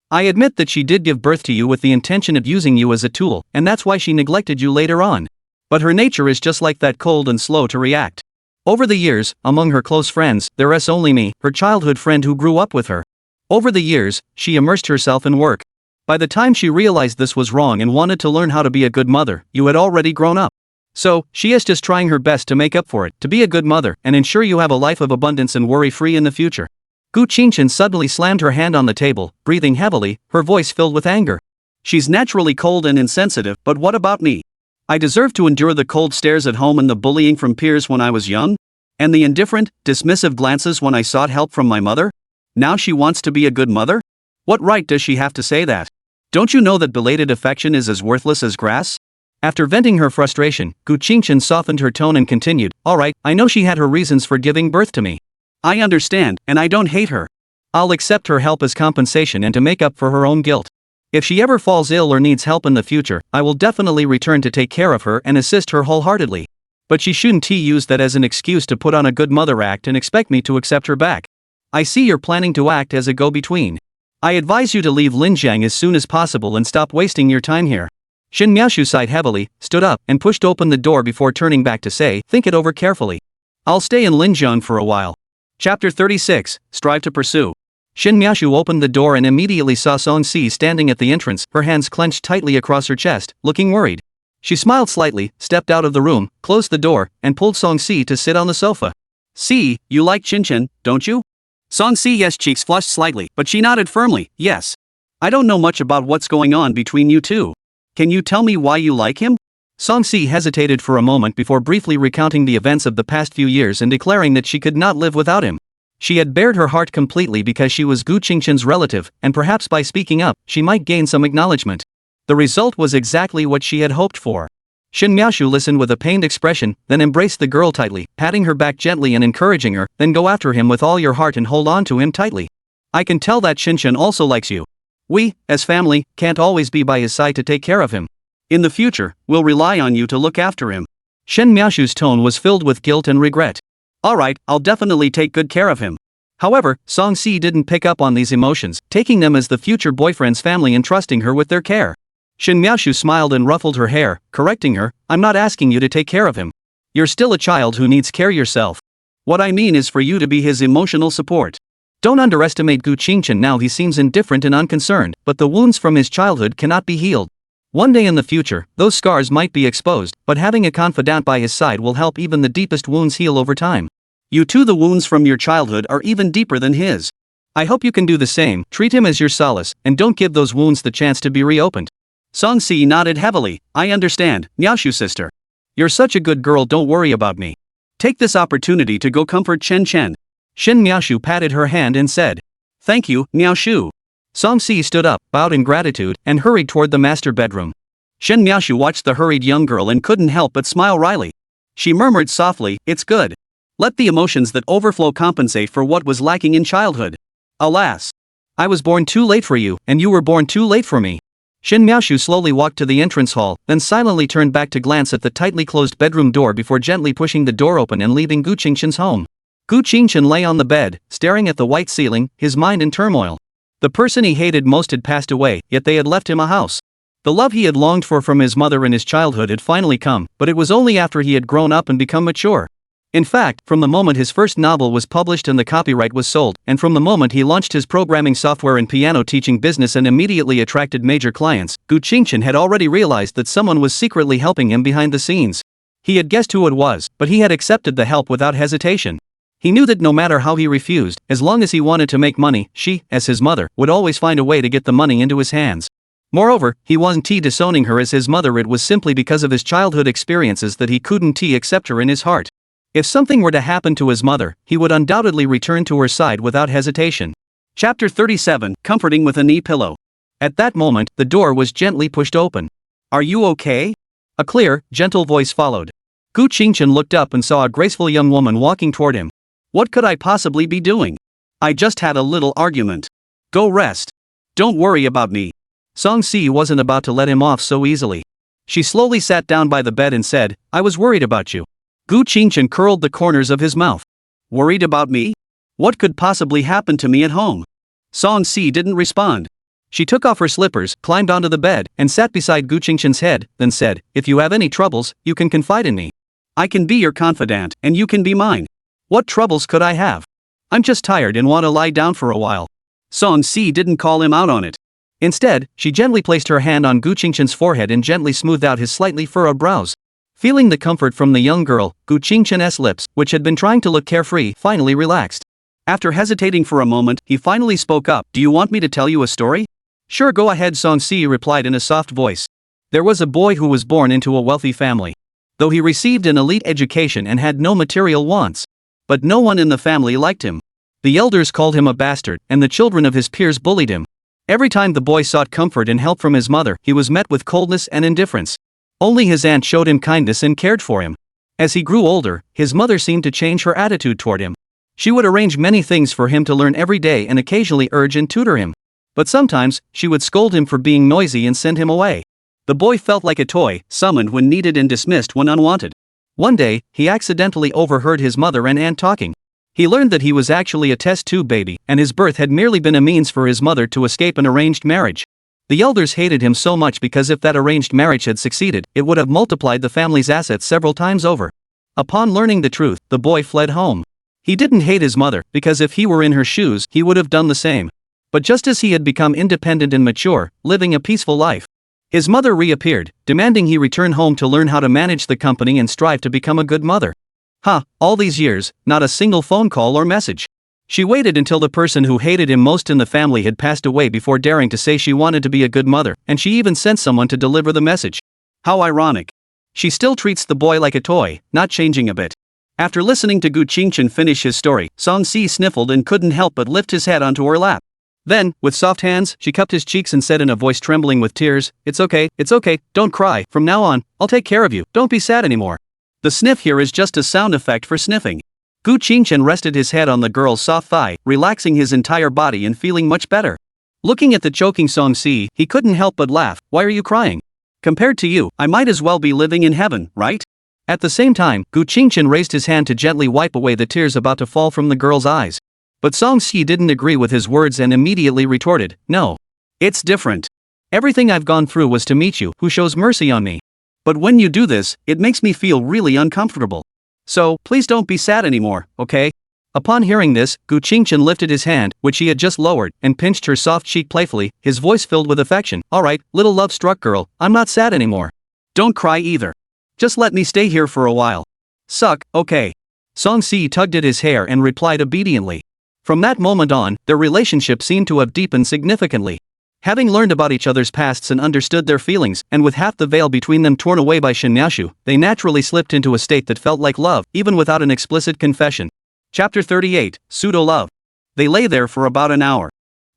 I admit that she did give birth to you with the intention of using you as a tool, and that's why she neglected you later on. But her nature is just like that, cold and slow to react. Over the years, among her close friends, there's only me, her childhood friend who grew up with her. Over the years, she immersed herself in work. By the time she realized this was wrong and wanted to learn how to be a good mother, you had already grown up. So, she is just trying her best to make up for it, to be a good mother, and ensure you have a life of abundance and worry-free in the future. Gu Qingchen suddenly slammed her hand on the table, breathing heavily, her voice filled with anger. She's naturally cold and insensitive, but what about me? I deserve to endure the cold stares at home and the bullying from peers when I was young? And the indifferent, dismissive glances when I sought help from my mother? Now she wants to be a good mother? What right does she have to say that? Don't you know that belated affection is as worthless as grass? After venting her frustration, Gu Qingchen softened her tone and continued, alright, I know she had her reasons for giving birth to me. I understand, and I don't hate her. I'll accept her help as compensation and to make up for her own guilt. If she ever falls ill or needs help in the future, I will definitely return to take care of her and assist her wholeheartedly. But she shouldn't use that as an excuse to put on a good mother act and expect me to accept her back. I see you're planning to act as a go-between. I advise you to leave Linjiang as soon as possible and stop wasting your time here. Shin Miaoshu sighed heavily, stood up, and pushed open the door before turning back to say, think it over carefully. I'll stay in Linjiang for a while. Chapter 36, Strive to Pursue. Shin Miaoshu opened the door and immediately saw Song Si standing at the entrance, her hands clenched tightly across her chest, looking worried. She smiled slightly, stepped out of the room, closed the door, and pulled Song Si to sit on the sofa. Si, you like Qingchen, don't you? Song Si's cheeks flushed slightly, but she nodded firmly, yes. I don't know much about what's going on between you two. Can you tell me why you like him? Song Si hesitated for a moment before briefly recounting the events of the past few years and declaring that she could not live without him. She had bared her heart completely because she was Gu Qingchen's relative, and perhaps by speaking up, she might gain some acknowledgement. The result was exactly what she had hoped for. Shin Miaoshu listened with a pained expression, then embraced the girl tightly, patting her back gently and encouraging her, then go after him with all your heart and hold on to him tightly. I can tell that Qingchen also likes you. We, as family, can't always be by his side to take care of him. In the future, we'll rely on you to look after him. Shin Miaoshu's tone was filled with guilt and regret. Alright, I'll definitely take good care of him. However, Song Si didn't pick up on these emotions, taking them as the future boyfriend's family and trusting her with their care. Shin Miaoshu smiled and ruffled her hair, correcting her, I'm not asking you to take care of him. You're still a child who needs care yourself. What I mean is for you to be his emotional support. Don't underestimate Gu Qingchen now. He seems indifferent and unconcerned, but the wounds from his childhood cannot be healed. One day in the future, those scars might be exposed, but having a confidant by his side will help even the deepest wounds heal over time. You too, the wounds from your childhood are even deeper than his. I hope you can do the same, treat him as your solace, and don't give those wounds the chance to be reopened. Song Si nodded heavily. I understand, Niaoshu sister. You're such a good girl, don't worry about me. Take this opportunity to go comfort Chen Chen. Shin Miaoshu patted her hand and said. Thank you, Miaoshu. Song Si stood up, bowed in gratitude, and hurried toward the master bedroom. Shin Miaoshu watched the hurried young girl and couldn't help but smile wryly. She murmured softly, it's good. Let the emotions that overflow compensate for what was lacking in childhood. Alas. I was born too late for you, and you were born too late for me. Shin Miaoshu slowly walked to the entrance hall, then silently turned back to glance at the tightly closed bedroom door before gently pushing the door open and leaving Gu Qingshan's home. Gu Qingshan lay on the bed, staring at the white ceiling, his mind in turmoil. The person he hated most had passed away, yet they had left him a house. The love he had longed for from his mother in his childhood had finally come, but it was only after he had grown up and become mature. In fact, from the moment his first novel was published and the copyright was sold, and from the moment he launched his programming software and piano teaching business and immediately attracted major clients, Gu Qingshan had already realized that someone was secretly helping him behind the scenes. He had guessed who it was, but he had accepted the help without hesitation. He knew that no matter how he refused, as long as he wanted to make money, she, as his mother, would always find a way to get the money into his hands. Moreover, he wasn't disowning her as his mother, it was simply because of his childhood experiences that he couldn't accept her in his heart. If something were to happen to his mother, he would undoubtedly return to her side without hesitation. Chapter 37, Comforting with a Knee Pillow. At that moment, the door was gently pushed open. Are you okay? A clear, gentle voice followed. Gu Qingshan looked up and saw a graceful young woman walking toward him. What could I possibly be doing? I just had a little argument. Go rest. Don't worry about me. Song Si wasn't about to let him off so easily. She slowly sat down by the bed and said, I was worried about you. Gu Qingshan curled the corners of his mouth. Worried about me? What could possibly happen to me at home? Song Si didn't respond. She took off her slippers, climbed onto the bed, and sat beside Gu Qingshan's head, then said, if you have any troubles, you can confide in me. I can be your confidant, and you can be mine. What troubles could I have? I'm just tired and want to lie down for a while. Song Si didn't call him out on it. Instead, she gently placed her hand on Gu Qingshan's forehead and gently smoothed out his slightly furrowed brows. Feeling the comfort from the young girl, Gu Qingshan's lips, which had been trying to look carefree, finally relaxed. After hesitating for a moment, he finally spoke up. Do you want me to tell you a story? Sure, go ahead, Song Si replied in a soft voice. There was a boy who was born into a wealthy family. Though he received an elite education and had no material wants. But no one in the family liked him. The elders called him a bastard, and the children of his peers bullied him. Every time the boy sought comfort and help from his mother, he was met with coldness and indifference. Only his aunt showed him kindness and cared for him. As he grew older, his mother seemed to change her attitude toward him. She would arrange many things for him to learn every day and occasionally urge and tutor him. But sometimes, she would scold him for being noisy and send him away. The boy felt like a toy, summoned when needed and dismissed when unwanted. One day, he accidentally overheard his mother and aunt talking. He learned that he was actually a test tube baby, and his birth had merely been a means for his mother to escape an arranged marriage. The elders hated him so much because if that arranged marriage had succeeded, it would have multiplied the family's assets several times over. Upon learning the truth, the boy fled home. He didn't hate his mother, because if he were in her shoes, he would have done the same. But just as he had become independent and mature, living a peaceful life, his mother reappeared, demanding he return home to learn how to manage the company and strive to become a good mother. All these years, not a single phone call or message. She waited until the person who hated him most in the family had passed away before daring to say she wanted to be a good mother, and she even sent someone to deliver the message. How ironic. She still treats the boy like a toy, not changing a bit. After listening to Gu Qingshan finish his story, Song Si sniffled and couldn't help but lift his head onto her lap. Then, with soft hands, she cupped his cheeks and said in a voice trembling with tears, it's okay, don't cry, from now on, I'll take care of you, don't be sad anymore. The sniff here is just a sound effect for sniffing. Gu Qingshan rested his head on the girl's soft thigh, relaxing his entire body and feeling much better. Looking at the choking Song Si, he couldn't help but laugh. Why are you crying? Compared to you, I might as well be living in heaven, right? At the same time, Gu Qingshan raised his hand to gently wipe away the tears about to fall from the girl's eyes. But Song Si didn't agree with his words and immediately retorted, no. It's different. Everything I've gone through was to meet you, who shows mercy on me. But when you do this, it makes me feel really uncomfortable. So, please don't be sad anymore, okay? Upon hearing this, Gu Qingshan lifted his hand, which he had just lowered, and pinched her soft cheek playfully, his voice filled with affection. Alright, little love-struck girl, I'm not sad anymore. Don't cry either. Just let me stay here for a while. Suck, okay. Song Si tugged at his hair and replied obediently. From that moment on, their relationship seemed to have deepened significantly. Having learned about each other's pasts and understood their feelings, and with half the veil between them torn away by Shinnyashu, they naturally slipped into a state that felt like love, even without an explicit confession. Chapter 38, Pseudo-Love. They lay there for about an hour.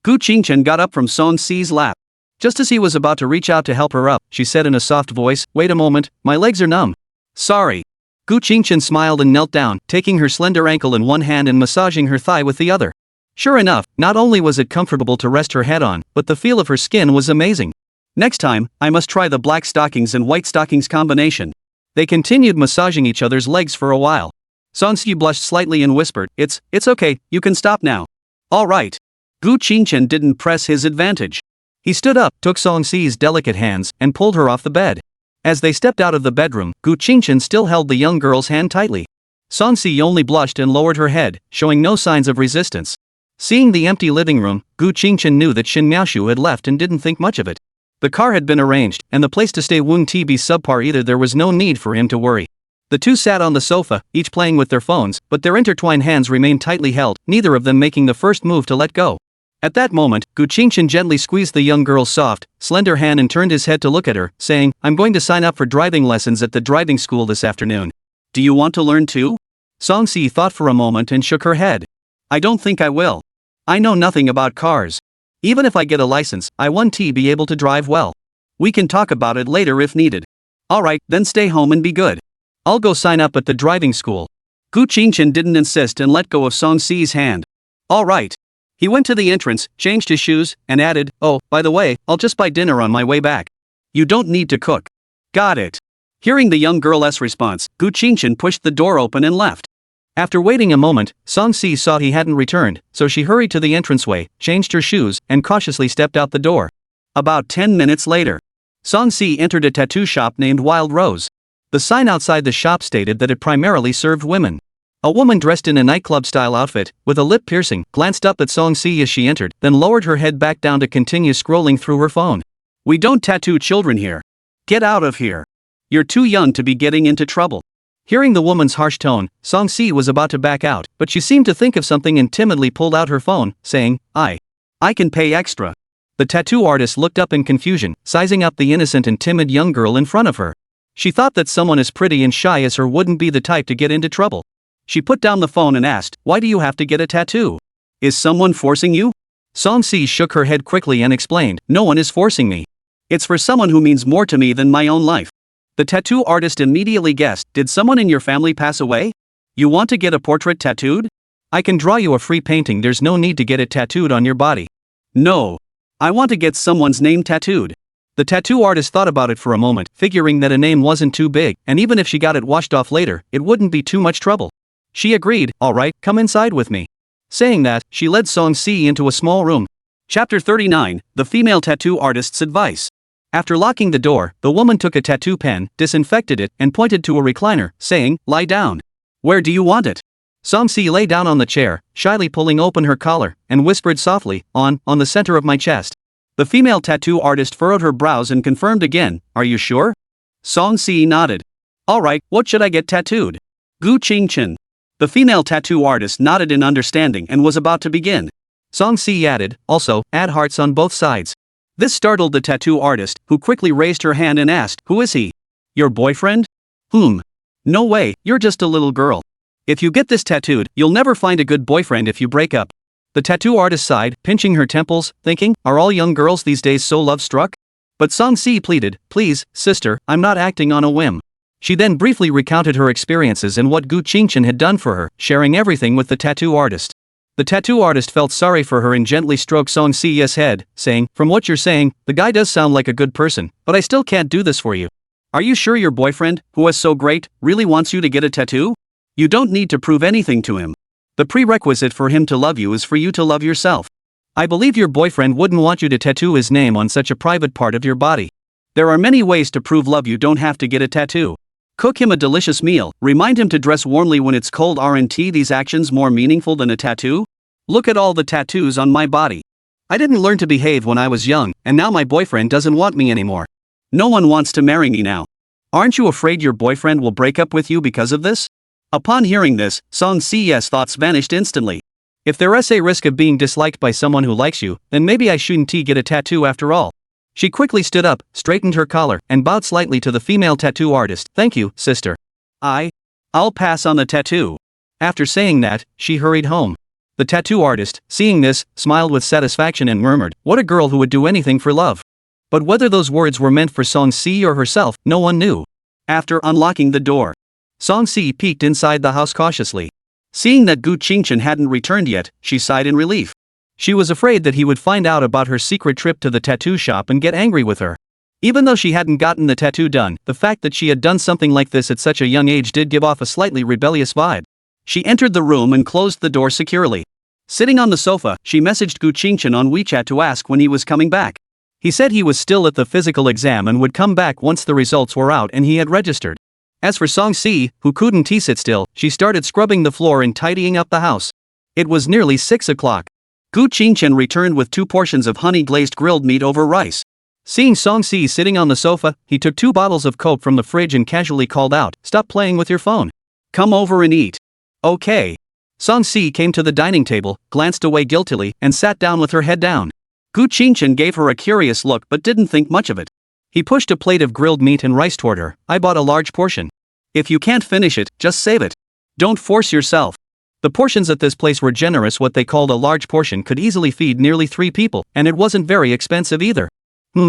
Gu Qingchen got up from Song Si's lap. Just as he was about to reach out to help her up, she said in a soft voice, "Wait a moment, my legs are numb." "Sorry." Gu Qingchen smiled and knelt down, taking her slender ankle in one hand and massaging her thigh with the other. Sure enough, not only was it comfortable to rest her head on, but the feel of her skin was amazing. "Next time, I must try the black stockings and white stockings combination." They continued massaging each other's legs for a while. Song Si blushed slightly and whispered, It's okay, you can stop now." "All right." Gu Qingchen didn't press his advantage. He stood up, took Song Si's delicate hands, and pulled her off the bed. As they stepped out of the bedroom, Gu Qingchen still held the young girl's hand tightly. Song Si only blushed and lowered her head, showing no signs of resistance. Seeing the empty living room, Gu Qingchen knew that Shin Miaoshu had left and didn't think much of it. The car had been arranged, and the place to stay wouldn't be subpar either. There was no need for him to worry. The two sat on the sofa, each playing with their phones, but their intertwined hands remained tightly held, neither of them making the first move to let go. At that moment, Gu Qingchen gently squeezed the young girl's soft, slender hand and turned his head to look at her, saying, "I'm going to sign up for driving lessons at the driving school this afternoon. Do you want to learn too?" Song Si thought for a moment and shook her head. "I don't think I will. I know nothing about cars. Even if I get a license, I won't be able to drive well. We can talk about it later if needed." "Alright, then stay home and be good. I'll go sign up at the driving school." Gu Qingchen didn't insist and let go of Song Si's hand. "Alright." He went to the entrance, changed his shoes, and added, "Oh, by the way, I'll just buy dinner on my way back. You don't need to cook." "Got it." Hearing the young girl's response, Gu Qingchen pushed the door open and left. After waiting a moment, Song Si saw he hadn't returned, so she hurried to the entranceway, changed her shoes, and cautiously stepped out the door. About 10 minutes later, Song Si entered a tattoo shop named Wild Rose. The sign outside the shop stated that it primarily served women. A woman dressed in a nightclub-style outfit, with a lip piercing, glanced up at Song Si as she entered, then lowered her head back down to continue scrolling through her phone. "We don't tattoo children here. Get out of here. You're too young to be getting into trouble." Hearing the woman's harsh tone, Song Si was about to back out, but she seemed to think of something and timidly pulled out her phone, saying, I can pay extra." The tattoo artist looked up in confusion, sizing up the innocent and timid young girl in front of her. She thought that someone as pretty and shy as her wouldn't be the type to get into trouble. She put down the phone and asked, "Why do you have to get a tattoo? Is someone forcing you?" Song Si shook her head quickly and explained, "No one is forcing me. It's for someone who means more to me than my own life." The tattoo artist immediately guessed, "Did someone in your family pass away? You want to get a portrait tattooed? I can draw you a free painting. There's no need to get it tattooed on your body." "No. I want to get someone's name tattooed." The tattoo artist thought about it for a moment, figuring that a name wasn't too big, and even if she got it washed off later, it wouldn't be too much trouble. She agreed, "Alright, come inside with me." Saying that, she led Song Si into a small room. Chapter 39, The Female Tattoo Artist's Advice. After locking the door, the woman took a tattoo pen, disinfected it, and pointed to a recliner, saying, "Lie down." "Where do you want it?" Song Si lay down on the chair, shyly pulling open her collar, and whispered softly, on the center of my chest." The female tattoo artist furrowed her brows and confirmed again, "Are you sure?" Song Si nodded. "Alright, what should I get tattooed?" "Gu Qingchen." The female tattoo artist nodded in understanding and was about to begin. Song Si added, "Also, add hearts on both sides." This startled the tattoo artist, who quickly raised her hand and asked, "Who is he? Your boyfriend?" "Whom? No way, you're just a little girl. If you get this tattooed, you'll never find a good boyfriend if you break up." The tattoo artist sighed, pinching her temples, thinking, are all young girls these days so love-struck? But Song Si pleaded, "Please, sister, I'm not acting on a whim." She then briefly recounted her experiences and what Gu Qingchen had done for her, sharing everything with the tattoo artist. The tattoo artist felt sorry for her and gently stroked Song Si's head, saying, "From what you're saying, the guy does sound like a good person, but I still can't do this for you. Are you sure your boyfriend, who is so great, really wants you to get a tattoo? You don't need to prove anything to him. The prerequisite for him to love you is for you to love yourself. I believe your boyfriend wouldn't want you to tattoo his name on such a private part of your body. There are many ways to prove love. You don't have to get a tattoo. Cook him a delicious meal, remind him to dress warmly when it's cold. Aren't these actions more meaningful than a tattoo? Look at all the tattoos on my body. I didn't learn to behave when I was young, and now my boyfriend doesn't want me anymore. No one wants to marry me now. Aren't you afraid your boyfriend will break up with you because of this?" Upon hearing this, Song Si's thoughts vanished instantly. If there's a risk of being disliked by someone who likes you, then maybe I shouldn't get a tattoo after all. She quickly stood up, straightened her collar, and bowed slightly to the female tattoo artist. Thank you, sister. I'll pass on the tattoo. After saying that, she hurried home. The tattoo artist, seeing this, smiled with satisfaction and murmured, "What a girl who would do anything for love." But whether those words were meant for Song-si or herself, no one knew. After unlocking the door, Song-si peeked inside the house cautiously. Seeing that Gu Qingchen hadn't returned yet, she sighed in relief. She was afraid that he would find out about her secret trip to the tattoo shop and get angry with her. Even though she hadn't gotten the tattoo done, the fact that she had done something like this at such a young age did give off a slightly rebellious vibe. She entered the room and closed the door securely. Sitting on the sofa, she messaged Gu Qingchen on WeChat to ask when he was coming back. He said he was still at the physical exam and would come back once the results were out and he had registered. As for Song-si, who couldn't sit still, she started scrubbing the floor and tidying up the house. It was nearly 6 o'clock. Gu Qingchen returned with 2 portions of honey-glazed grilled meat over rice. Seeing Song-si sitting on the sofa, he took 2 bottles of Coke from the fridge and casually called out, "Stop playing with your phone. Come over and eat." "Okay." Song-si came to the dining table, glanced away guiltily, and sat down with her head down. Gu Qingchen gave her a curious look but didn't think much of it. He pushed a plate of grilled meat and rice toward her. "I bought a large portion. If you can't finish it, just save it. Don't force yourself." The portions at this place were generous. What they called a large portion could easily feed nearly 3 people, and it wasn't very expensive either.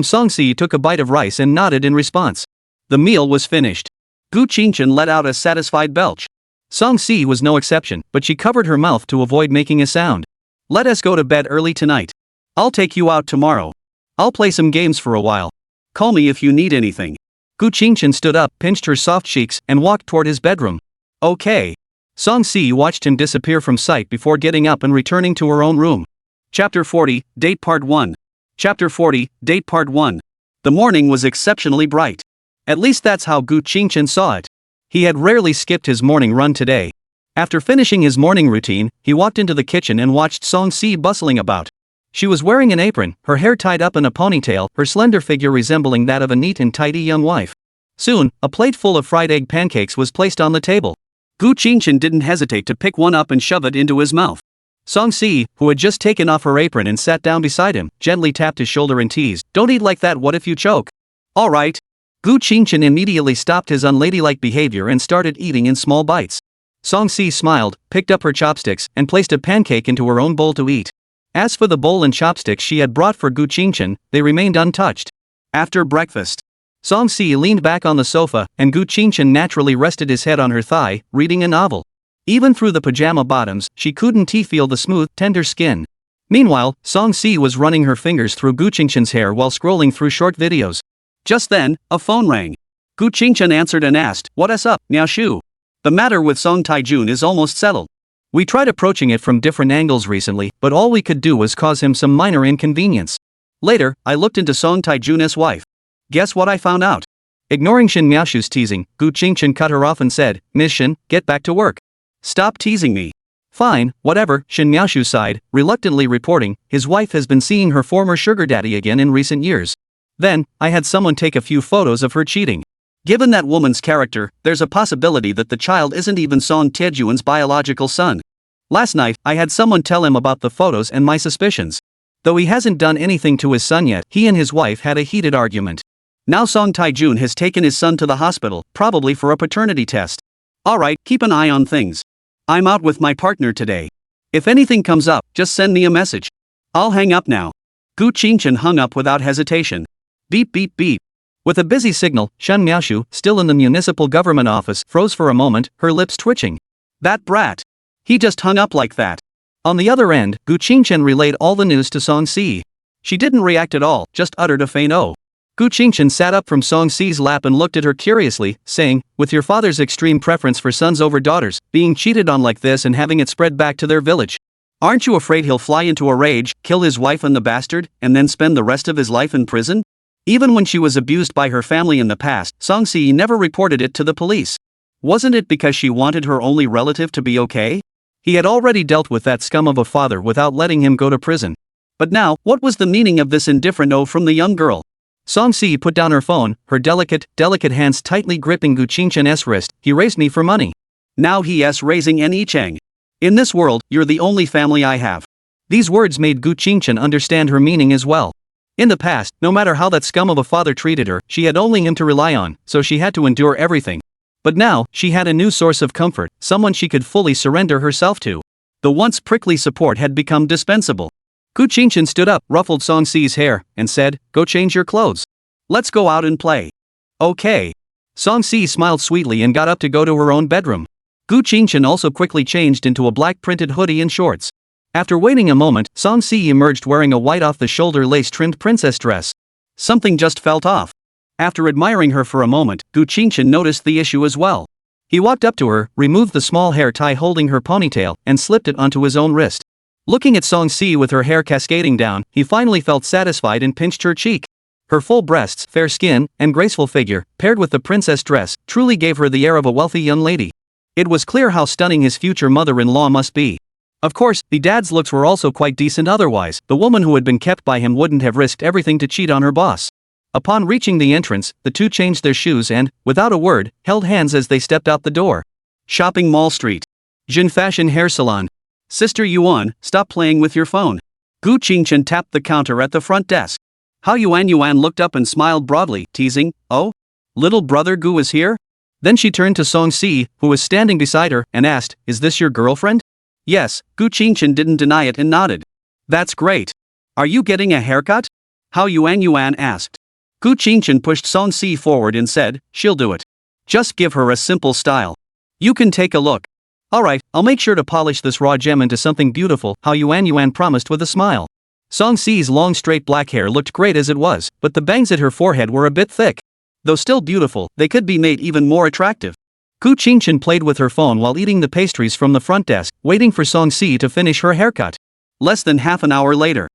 Song-si took a bite of rice and nodded in response. The meal was finished. Gu Qingchen let out a satisfied belch. Song-si was no exception, but she covered her mouth to avoid making a sound. "Let us go to bed early tonight. I'll take you out tomorrow. I'll play some games for a while. Call me if you need anything." Gu Qingchen stood up, pinched her soft cheeks, and walked toward his bedroom. "Okay." Song-si watched him disappear from sight before getting up and returning to her own room. Chapter 40, Date Part 1. Chapter 40, Date Part 1. The morning was exceptionally bright. At least that's how Gu Qingchen saw it. He had rarely skipped his morning run today. After finishing his morning routine, he walked into the kitchen and watched Song-si bustling about. She was wearing an apron, her hair tied up in a ponytail, her slender figure resembling that of a neat and tidy young wife. Soon, a plate full of fried egg pancakes was placed on the table. Gu Qingchen didn't hesitate to pick one up and shove it into his mouth. Song-si, who had just taken off her apron and sat down beside him, gently tapped his shoulder and teased, "Don't eat like that, what if you choke?" "All right." Gu Qingchen immediately stopped his unladylike behavior and started eating in small bites. Song-si smiled, picked up her chopsticks, and placed a pancake into her own bowl to eat. As for the bowl and chopsticks she had brought for Gu Qingchen, they remained untouched. After breakfast, Song-si leaned back on the sofa, and Gu Qingchen naturally rested his head on her thigh, reading a novel. Even through the pajama bottoms, she couldn't feel the smooth, tender skin. Meanwhile, Song-si was running her fingers through Gu Qingchen's hair while scrolling through short videos. Just then, a phone rang. Gu Qingchen answered and asked, "What's up, Miao Shu? The matter with Song Taijun is almost settled. We tried approaching it from different angles recently, but all we could do was cause him some minor inconvenience. Later, I looked into Song Taijun's wife. Guess what I found out?" Ignoring Shin Miaoshu's teasing, Gu Qingchen cut her off and said, "Miss Shin, get back to work. Stop teasing me." "Fine, whatever," Shin Miaoshu sighed, reluctantly reporting, his wife has been seeing her former sugar daddy again in recent years. "Then, I had someone take a few photos of her cheating. Given that woman's character, there's a possibility that the child isn't even Song Taijun's biological son. Last night, I had someone tell him about the photos and my suspicions. Though he hasn't done anything to his son yet, he and his wife had a heated argument. Now Song Taijun has taken his son to the hospital, probably for a paternity test. Alright, keep an eye on things. I'm out with my partner today. If anything comes up, just send me a message. I'll hang up now." Gu Qingchen hung up without hesitation. Beep beep beep. With a busy signal, Shen Miaoshu, still in the municipal government office, froze for a moment, her lips twitching. That brat. He just hung up like that. On the other end, Gu Qingchen relayed all the news to Song-si. She didn't react at all, just uttered a faint "oh." Gu Qingchen sat up from Song-si's lap and looked at her curiously, saying, "With your father's extreme preference for sons over daughters, being cheated on like this and having it spread back to their village, aren't you afraid he'll fly into a rage, kill his wife and the bastard, and then spend the rest of his life in prison?" Even when she was abused by her family in the past, Song-si never reported it to the police. Wasn't it because she wanted her only relative to be okay? He had already dealt with that scum of a father without letting him go to prison. But now, what was the meaning of this indifferent "oh" from the young girl? Song-si put down her phone, her delicate hands tightly gripping Gu Qingchen's wrist. "He raised me for money. Now he is raising N. Cheng. In this world, you're the only family I have. These words made Gu Qingchen understand her meaning as well. In the past, no matter how that scum of a father treated her, she had only him to rely on, so she had to endure everything. But now, she had a new source of comfort, someone she could fully surrender herself to. The once prickly support had become dispensable. Gu Qingchen stood up, ruffled Song Si's hair, and said, "Go change your clothes. Let's go out and play." "Okay." Song Si smiled sweetly and got up to go to her own bedroom. Gu Qingchen also quickly changed into a black printed hoodie and shorts. After waiting a moment, Song Si emerged wearing a white off-the-shoulder lace-trimmed princess dress. Something just felt off. After admiring her for a moment, Gu Qingchen noticed the issue as well. He walked up to her, removed the small hair tie holding her ponytail, and slipped it onto his own wrist. Looking at Song Si with her hair cascading down, he finally felt satisfied and pinched her cheek. Her full breasts, fair skin, and graceful figure, paired with the princess dress, truly gave her the air of a wealthy young lady. It was clear how stunning his future mother-in-law must be. Of course, the dad's looks were also quite decent otherwise. The woman who had been kept by him wouldn't have risked everything to cheat on her boss. Upon reaching the entrance, the two changed their shoes and, without a word, held hands as they stepped out the door. Shopping Mall Street. Jin Fashion Hair Salon. Sister Yuan, stop playing with your phone. Gu Qingchen tapped the counter at the front desk. Hao Yuan looked up and smiled broadly, teasing, "Oh? Little brother Gu is here?" Then she turned to Song Si, who was standing beside her, and asked, "Is this your girlfriend?" "Yes," Gu Qingchen didn't deny it and nodded. "That's great. Are you getting a haircut?" Hao Yuan asked. Gu Qingchen pushed Song Si forward and said, "She'll do it. Just give her a simple style. You can take a look." "Alright, I'll make sure to polish this raw gem into something beautiful," Hao Yuan promised with a smile. Song Si's long straight black hair looked great as it was, but the bangs at her forehead were a bit thick. Though still beautiful, they could be made even more attractive. Gu Qingchen played with her phone while eating the pastries from the front desk, waiting for Song Si to finish her haircut. Less than half an hour later,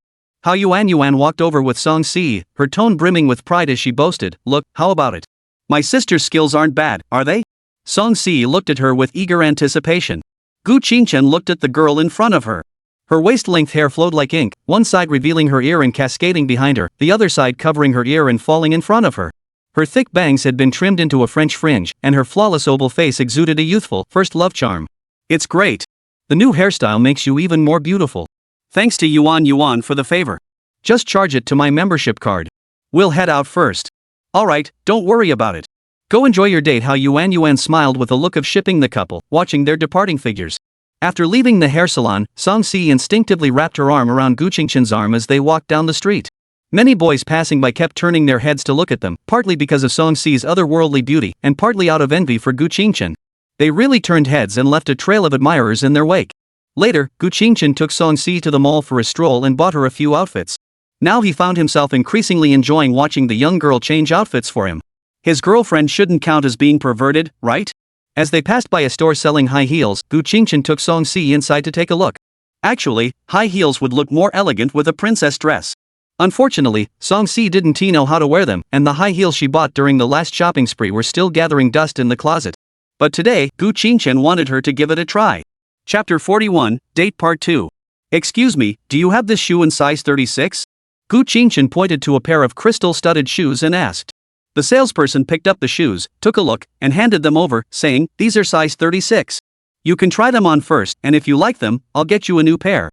Hao Yuan walked over with Song Si, her tone brimming with pride as she boasted, "Look, how about it? My sister's skills aren't bad, are they?" Song Si looked at her with eager anticipation. Gu Qingchen looked at the girl in front of her. Her waist-length hair flowed like ink, one side revealing her ear and cascading behind her, the other side covering her ear and falling in front of her. Her thick bangs had been trimmed into a French fringe, and her flawless oval face exuded a youthful, first love charm. "It's great. The new hairstyle makes you even more beautiful. Thanks to Yuan for the favor. Just charge it to my membership card. We'll head out first." "Alright, don't worry about it. Go enjoy your date." Hao Yuan smiled with a look of shipping the couple, watching their departing figures. After leaving the hair salon, Song Si instinctively wrapped her arm around Gu Qingchen's arm as they walked down the street. Many boys passing by kept turning their heads to look at them, partly because of Song Si's otherworldly beauty, and partly out of envy for Gu Qingchen. They really turned heads and left a trail of admirers in their wake. Later, Gu Qingchen took Song Si to the mall for a stroll and bought her a few outfits. Now he found himself increasingly enjoying watching the young girl change outfits for him. His girlfriend shouldn't count as being perverted, right? As they passed by a store selling high heels, Gu Qingchen took Song Si inside to take a look. Actually, high heels would look more elegant with a princess dress. Unfortunately, Song Si didn't know how to wear them, and the high heels she bought during the last shopping spree were still gathering dust in the closet. But today, Gu Qingchen wanted her to give it a try. Chapter 41, Date Part 2. "Excuse me, do you have this shoe in size 36? Gu Qingchen pointed to a pair of crystal-studded shoes and asked. The salesperson picked up the shoes, took a look, and handed them over, saying, "These are size 36. You can try them on first, and if you like them, I'll get you a new pair."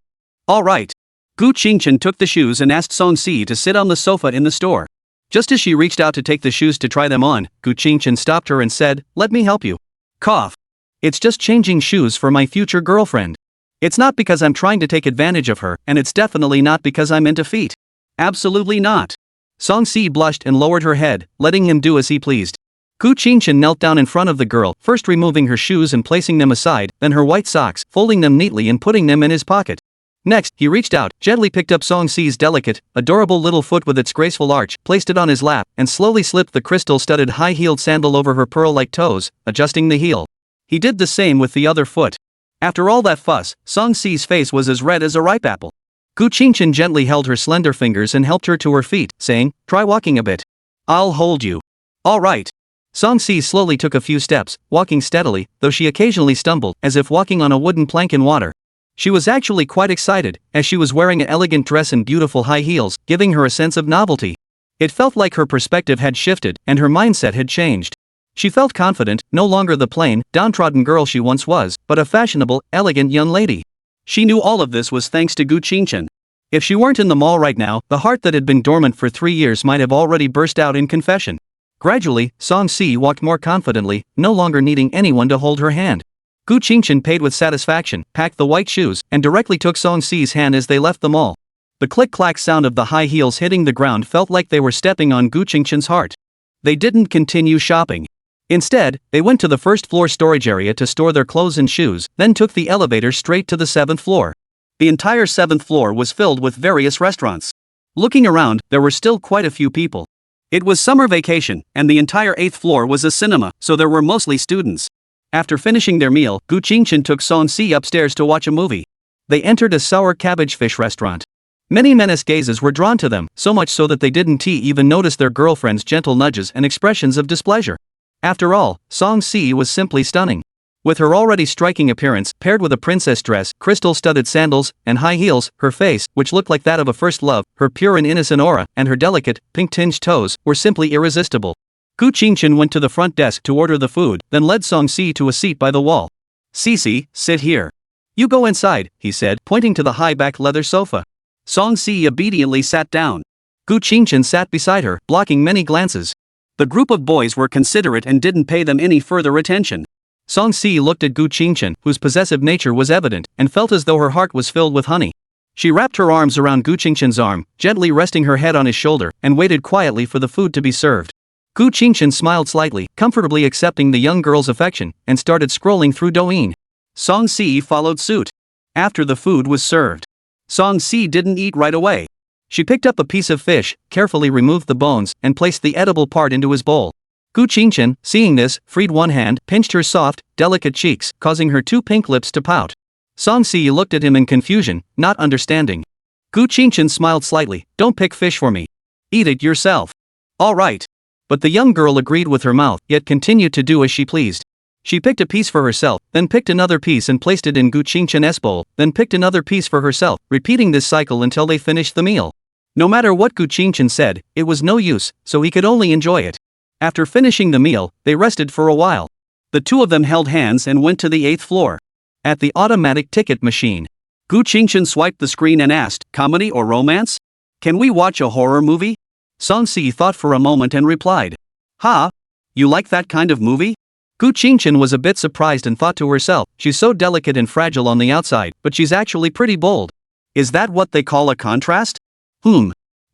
"Alright." Gu Qingchen took the shoes and asked Song Si to sit on the sofa in the store. Just as she reached out to take the shoes to try them on, Gu Qingchen stopped her and said, "Let me help you." Cough. "It's just changing shoes for my future girlfriend. It's not because I'm trying to take advantage of her, and it's definitely not because I'm into feet. Absolutely not." Song Si blushed and lowered her head, letting him do as he pleased. Gu Qingchen knelt down in front of the girl, first removing her shoes and placing them aside, then her white socks, folding them neatly and putting them in his pocket. Next, he reached out, gently picked up Song Si's delicate, adorable little foot with its graceful arch, placed it on his lap, and slowly slipped the crystal-studded high-heeled sandal over her pearl-like toes, adjusting the heel. He did the same with the other foot. After all that fuss, Song Si's face was as red as a ripe apple. Gu Qingchen gently held her slender fingers and helped her to her feet, saying, "Try walking a bit. I'll hold you." "Alright." Song Si slowly took a few steps, walking steadily, though she occasionally stumbled, as if walking on a wooden plank in water. She was actually quite excited, as she was wearing an elegant dress and beautiful high heels, giving her a sense of novelty. It felt like her perspective had shifted, and her mindset had changed. She felt confident, no longer the plain, downtrodden girl she once was, but a fashionable, elegant young lady. She knew all of this was thanks to Gu Qingchen. If she weren't in the mall right now, the heart that had been dormant for 3 years might have already burst out in confession. Gradually, Song Si walked more confidently, no longer needing anyone to hold her hand. Gu Qingchen paid with satisfaction, packed the white shoes, and directly took Song Si's hand as they left the mall. The click-clack sound of the high heels hitting the ground felt like they were stepping on Gu Qingchen's heart. They didn't continue shopping. Instead, they went to the first-floor storage area to store their clothes and shoes, then took the elevator straight to the 7th floor. The entire 7th floor was filled with various restaurants. Looking around, there were still quite a few people. It was summer vacation, and the entire 8th floor was a cinema, so there were mostly students. After finishing their meal, Gu Qingchen took Song Si upstairs to watch a movie. They entered a sour cabbage fish restaurant. Many men's gazes were drawn to them, so much so that they didn't even notice their girlfriend's gentle nudges and expressions of displeasure. After all, Song Si was simply stunning. With her already striking appearance, paired with a princess dress, crystal-studded sandals, and high heels, her face, which looked like that of a first love, her pure and innocent aura, and her delicate, pink-tinged toes, were simply irresistible. Gu Qingchen went to the front desk to order the food, then led Song Si to a seat by the wall. "Sisi, sit here. You go inside," he said, pointing to the high-back leather sofa. Song Si obediently sat down. Gu Qingchen sat beside her, blocking many glances. The group of boys were considerate and didn't pay them any further attention. Song Si looked at Gu Qingchen, whose possessive nature was evident, and felt as though her heart was filled with honey. She wrapped her arms around Gu Qingchen's arm, gently resting her head on his shoulder, and waited quietly for the food to be served. Gu Qingchen smiled slightly, comfortably accepting the young girl's affection, and started scrolling through Douyin. Song Si followed suit. After the food was served, Song Si didn't eat right away. She picked up a piece of fish, carefully removed the bones, and placed the edible part into his bowl. Gu Qingchen, seeing this, freed one hand, pinched her soft, delicate cheeks, causing her 2 pink lips to pout. Song Si looked at him in confusion, not understanding. Gu Qingchen smiled slightly. "Don't pick fish for me. Eat it yourself." "All right." But the young girl agreed with her mouth, yet continued to do as she pleased. She picked a piece for herself, then picked another piece and placed it in Gu Qingchen's bowl, then picked another piece for herself, repeating this cycle until they finished the meal. No matter what Gu Qingchen said, it was no use, so he could only enjoy it. After finishing the meal, they rested for a while. The two of them held hands and went to the 8th floor. At the automatic ticket machine, Gu Qingchen swiped the screen and asked, "Comedy or romance? Can we watch a horror movie?" Song Si thought for a moment and replied, "Ha? You like that kind of movie?" Gu Qingchen was a bit surprised and thought to herself, "She's so delicate and fragile on the outside, but she's actually pretty bold. Is that what they call a contrast?"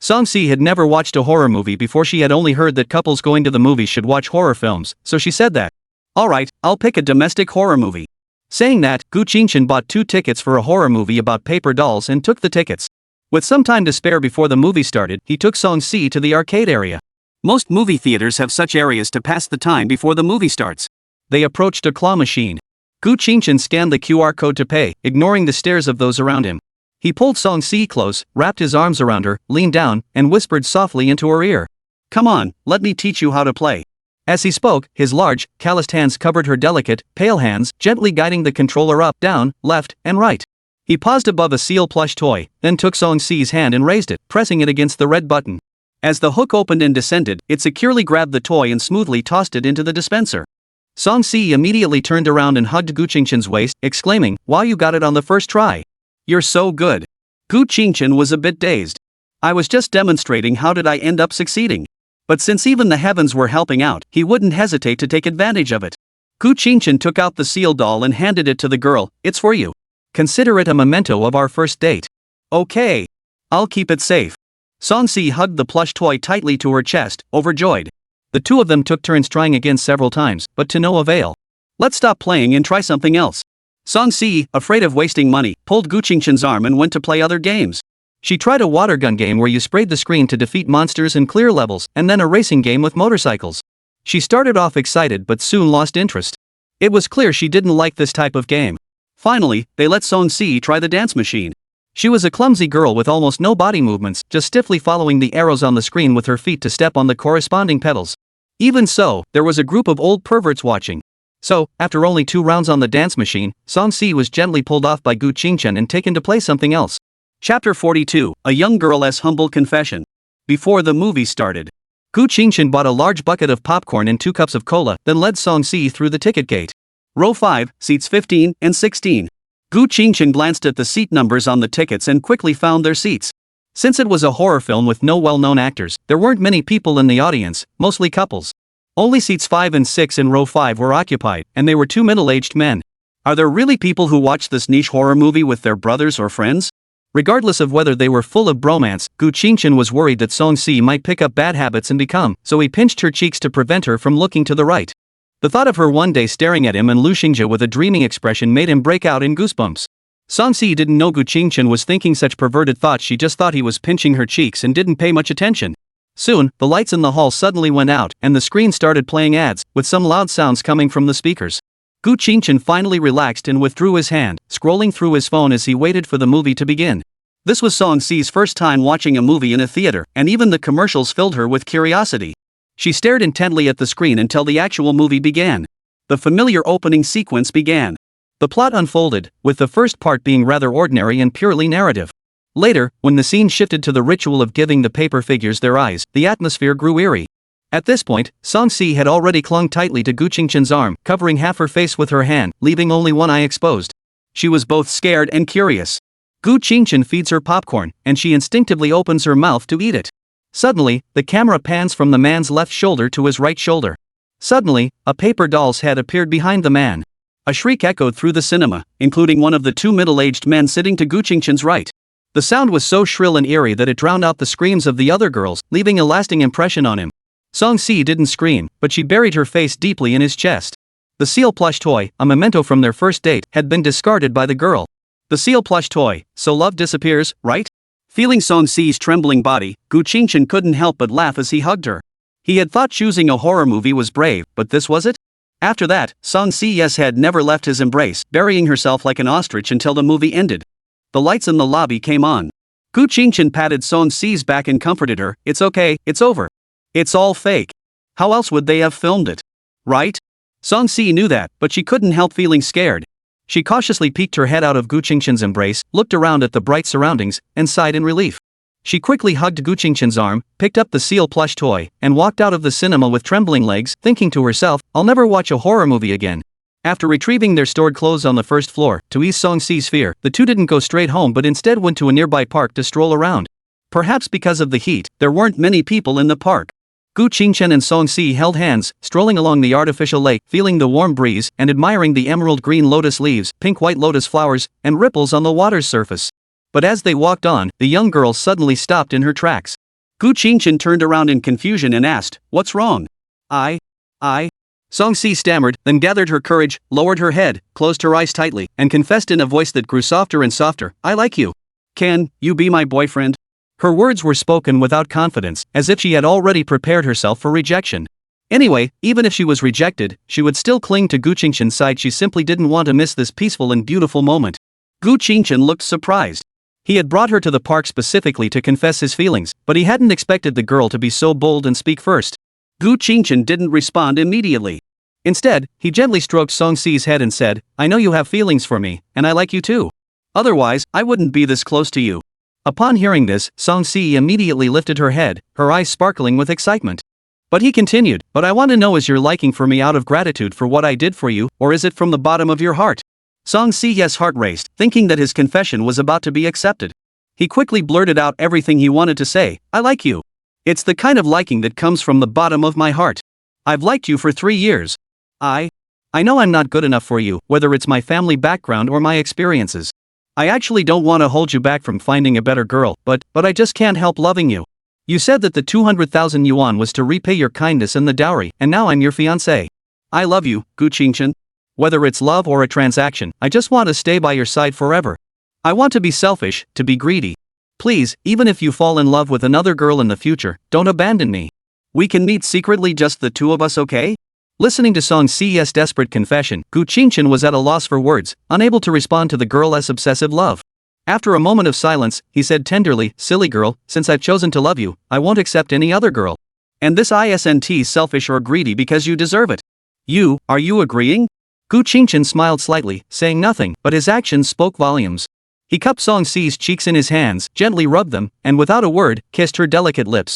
Song Si had never watched a horror movie before. She had only heard that couples going to the movies should watch horror films, so she said that. "Alright, I'll pick a domestic horror movie." Saying that, Gu Qingchen bought 2 tickets for a horror movie about paper dolls and took the tickets. With some time to spare before the movie started, he took Song Si to the arcade area. Most movie theaters have such areas to pass the time before the movie starts. They approached a claw machine. Gu Qingchen scanned the QR code to pay, ignoring the stares of those around him. He pulled Song Si close, wrapped his arms around her, leaned down, and whispered softly into her ear. "Come on, let me teach you how to play." As he spoke, his large, calloused hands covered her delicate, pale hands, gently guiding the controller up, down, left, and right. He paused above a seal plush toy, then took Song Si's hand and raised it, pressing it against the red button. As the hook opened and descended, it securely grabbed the toy and smoothly tossed it into the dispenser. Song Si immediately turned around and hugged Gu Qingchen's waist, exclaiming, "Wow, you got it on the first try. You're so good." Gu Qingchen was a bit dazed. "I was just demonstrating. How did I end up succeeding?" But since even the heavens were helping out, he wouldn't hesitate to take advantage of it. Gu Qingchen took out the seal doll and handed it to the girl. "It's for you. Consider it a memento of our first date." "Okay. I'll keep it safe." Song Si hugged the plush toy tightly to her chest, overjoyed. The two of them took turns trying again several times, but to no avail. "Let's stop playing and try something else." Song Si, afraid of wasting money, pulled Gu Qingchen's arm and went to play other games. She tried a water gun game where you sprayed the screen to defeat monsters and clear levels, and then a racing game with motorcycles. She started off excited but soon lost interest. It was clear she didn't like this type of game. Finally, they let Song Si try the dance machine. She was a clumsy girl with almost no body movements, just stiffly following the arrows on the screen with her feet to step on the corresponding pedals. Even so, there was a group of old perverts watching. So, after only 2 rounds on the dance machine, Song Si was gently pulled off by Gu Qingchen and taken to play something else. Chapter 42, A Young Girl's Humble Confession. Before the movie started, Gu Qingchen bought a large bucket of popcorn and 2 cups of cola, then led Song Si through the ticket gate. Row 5, seats 15 and 16. Gu Qingchen glanced at the seat numbers on the tickets and quickly found their seats. Since it was a horror film with no well-known actors, there weren't many people in the audience, mostly couples. Only seats 5 and 6 in row 5 were occupied, and they were 2 middle-aged men. Are there really people who watch this niche horror movie with their brothers or friends? Regardless of whether they were full of bromance, Gu Qingchen was worried that Song Si might pick up bad habits and become, so he pinched her cheeks to prevent her from looking to the right. The thought of her one day staring at him and Lu Xingzhe with a dreaming expression made him break out in goosebumps. Song Si didn't know Gu Qingchen was thinking such perverted thoughts. She just thought he was pinching her cheeks and didn't pay much attention. Soon, the lights in the hall suddenly went out, and the screen started playing ads, with some loud sounds coming from the speakers. Gu Qingchen finally relaxed and withdrew his hand, scrolling through his phone as he waited for the movie to begin. This was Song Si's first time watching a movie in a theater, and even the commercials filled her with curiosity. She stared intently at the screen until the actual movie began. The familiar opening sequence began. The plot unfolded, with the first part being rather ordinary and purely narrative. Later, when the scene shifted to the ritual of giving the paper figures their eyes, the atmosphere grew eerie. At this point, Song Si had already clung tightly to Gu Qingchen's arm, covering half her face with her hand, leaving only one eye exposed. She was both scared and curious. Gu Qingchen feeds her popcorn, and she instinctively opens her mouth to eat it. Suddenly, the camera pans from the man's left shoulder to his right shoulder. Suddenly, a paper doll's head appeared behind the man. A shriek echoed through the cinema, including one of the 2 middle-aged men sitting to Gu Qingchen's right. The sound was so shrill and eerie that it drowned out the screams of the other girls, leaving a lasting impression on him. Song Si didn't scream, but she buried her face deeply in his chest. The seal plush toy, a memento from their first date, had been discarded by the girl. The seal plush toy, so love disappears, right? Feeling Song Si's trembling body, Gu Qingchen couldn't help but laugh as he hugged her. He had thought choosing a horror movie was brave, but this was it? After that, Song Si's head never left his embrace, burying herself like an ostrich until the movie ended. The lights in the lobby came on. Gu Qingchen patted Song Si's back and comforted her. It's okay, it's over. It's all fake. How else would they have filmed it? Right? Song Si knew that, but she couldn't help feeling scared. She cautiously peeked her head out of Gu Qingchen's embrace, looked around at the bright surroundings, and sighed in relief. She quickly hugged Gu Qingchen's arm, picked up the seal plush toy, and walked out of the cinema with trembling legs, thinking to herself, I'll never watch a horror movie again. After retrieving their stored clothes on the first floor, to ease Song Si's fear, the two didn't go straight home but instead went to a nearby park to stroll around. Perhaps because of the heat, there weren't many people in the park. Gu Qingchen and Song Si held hands, strolling along the artificial lake, feeling the warm breeze, and admiring the emerald green lotus leaves, pink-white lotus flowers, and ripples on the water's surface. But as they walked on, the young girl suddenly stopped in her tracks. Gu Qingchen turned around in confusion and asked, What's wrong? I. Song Si stammered, then gathered her courage, lowered her head, closed her eyes tightly, and confessed in a voice that grew softer and softer, I like you. Can you be my boyfriend? Her words were spoken without confidence, as if she had already prepared herself for rejection. Anyway, even if she was rejected, she would still cling to Gu Qingchen's side. She simply didn't want to miss this peaceful and beautiful moment. Gu Qingchen looked surprised. He had brought her to the park specifically to confess his feelings, but he hadn't expected the girl to be so bold and speak first. Gu Qingchen didn't respond immediately. Instead, he gently stroked Song Si's head and said, I know you have feelings for me, and I like you too. Otherwise, I wouldn't be this close to you. Upon hearing this, Song Si immediately lifted her head, her eyes sparkling with excitement. But he continued, But I want to know, is your liking for me out of gratitude for what I did for you, or is it from the bottom of your heart? Song Si's heart raced, thinking that his confession was about to be accepted. He quickly blurted out everything he wanted to say, I like you. It's the kind of liking that comes from the bottom of my heart. I've liked you for 3 years. I know I'm not good enough for you, whether it's my family background or my experiences. I actually don't want to hold you back from finding a better girl, but I just can't help loving you. You said that the 200,000 yuan was to repay your kindness and the dowry, and now I'm your fiancé. I love you, Gu Qingchen. Whether it's love or a transaction, I just want to stay by your side forever. I want to be selfish, to be greedy. Please, even if you fall in love with another girl in the future, don't abandon me. We can meet secretly, just the two of us, okay? Listening to Song Si's desperate confession, Gu Qingchen was at a loss for words, unable to respond to the girl's obsessive love. After a moment of silence, he said tenderly, Silly girl, since I've chosen to love you, I won't accept any other girl. And this isn't selfish or greedy because you deserve it. Are you agreeing? Gu Qingchen smiled slightly, saying nothing, but his actions spoke volumes. He cupped Song Si's cheeks in his hands, gently rubbed them, and without a word, kissed her delicate lips.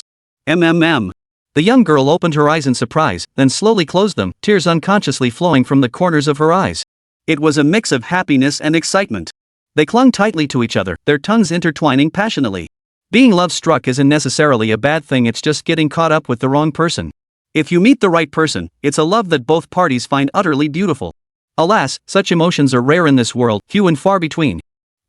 The young girl opened her eyes in surprise, then slowly closed them, tears unconsciously flowing from the corners of her eyes. It was a mix of happiness and excitement. They clung tightly to each other, their tongues intertwining passionately. Being love-struck isn't necessarily a bad thing, it's just getting caught up with the wrong person. If you meet the right person, it's a love that both parties find utterly beautiful. Alas, such emotions are rare in this world, few and far between.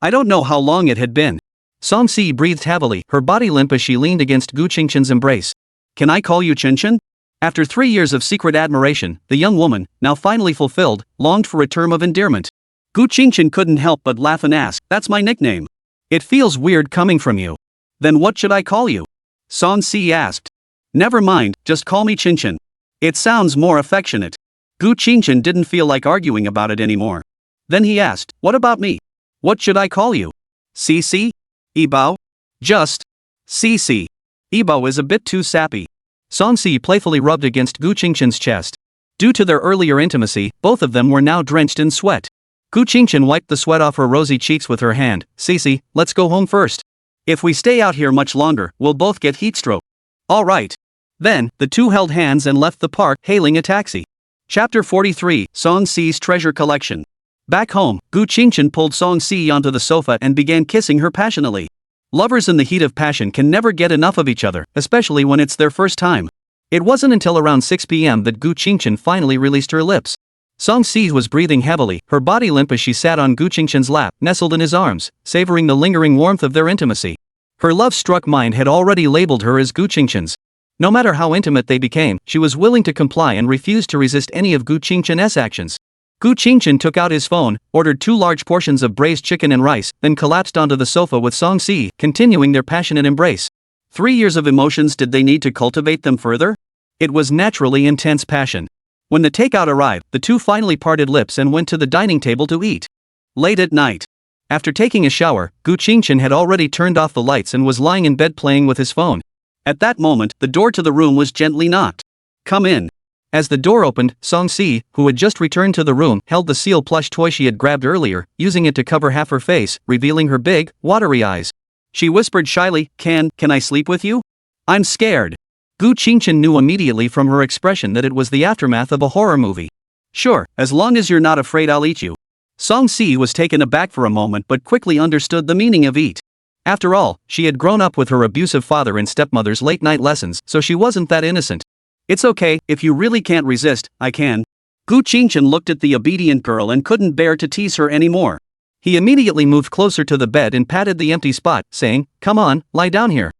I don't know how long it had been. Song-si breathed heavily, her body limp as she leaned against Gu Qingshan's embrace. Can I call you Qingshan? After 3 years of secret admiration, the young woman, now finally fulfilled, longed for a term of endearment. Gu Qingshan couldn't help but laugh and ask, that's my nickname. It feels weird coming from you. Then what should I call you? Song-si asked. Never mind, just call me Qingshan. It sounds more affectionate. Gu Qingshan didn't feel like arguing about it anymore. Then he asked, what about me? What should I call you? Cici? Ibao? Just Cici. Ibao is a bit too sappy. Song-si playfully rubbed against Gu Qingshan's chest. Due to their earlier intimacy, both of them were now drenched in sweat. Gu Qingshan wiped the sweat off her rosy cheeks with her hand. Cici, let's go home first. If we stay out here much longer, we'll both get heatstroke. All right. Then, the two held hands and left the park, hailing a taxi. Chapter 43, Song-si's Treasure Collection. Back home, Gu Qingshan pulled Song-si onto the sofa and began kissing her passionately. Lovers in the heat of passion can never get enough of each other, especially when it's their first time. It wasn't until around 6 p.m. that Gu Qingshan finally released her lips. Song-si was breathing heavily, her body limp as she sat on Gu Qingshan's lap, nestled in his arms, savoring the lingering warmth of their intimacy. Her love-struck mind had already labeled her as Gu Qingshan's. No matter how intimate they became, she was willing to comply and refused to resist any of Gu Qingshan's actions. Gu Qingshan took out his phone, ordered 2 large portions of braised chicken and rice, then collapsed onto the sofa with Song-si, continuing their passionate embrace. 3 years of emotions, did they need to cultivate them further? It was naturally intense passion. When the takeout arrived, the two finally parted lips and went to the dining table to eat. Late at night. After taking a shower, Gu Qingshan had already turned off the lights and was lying in bed playing with his phone. At that moment, the door to the room was gently knocked. Come in. As the door opened, Song-si, who had just returned to the room, held the seal plush toy she had grabbed earlier, using it to cover half her face, revealing her big, watery eyes. She whispered shyly, Can I sleep with you? I'm scared. Gu Qingshan knew immediately from her expression that it was the aftermath of a horror movie. Sure, as long as you're not afraid I'll eat you. Song-si was taken aback for a moment but quickly understood the meaning of eat. After all, she had grown up with her abusive father and stepmother's late-night lessons, so she wasn't that innocent. It's okay, if you really can't resist, I can. Gu Qingshan looked at the obedient girl and couldn't bear to tease her anymore. He immediately moved closer to the bed and patted the empty spot, saying, Come on, lie down here.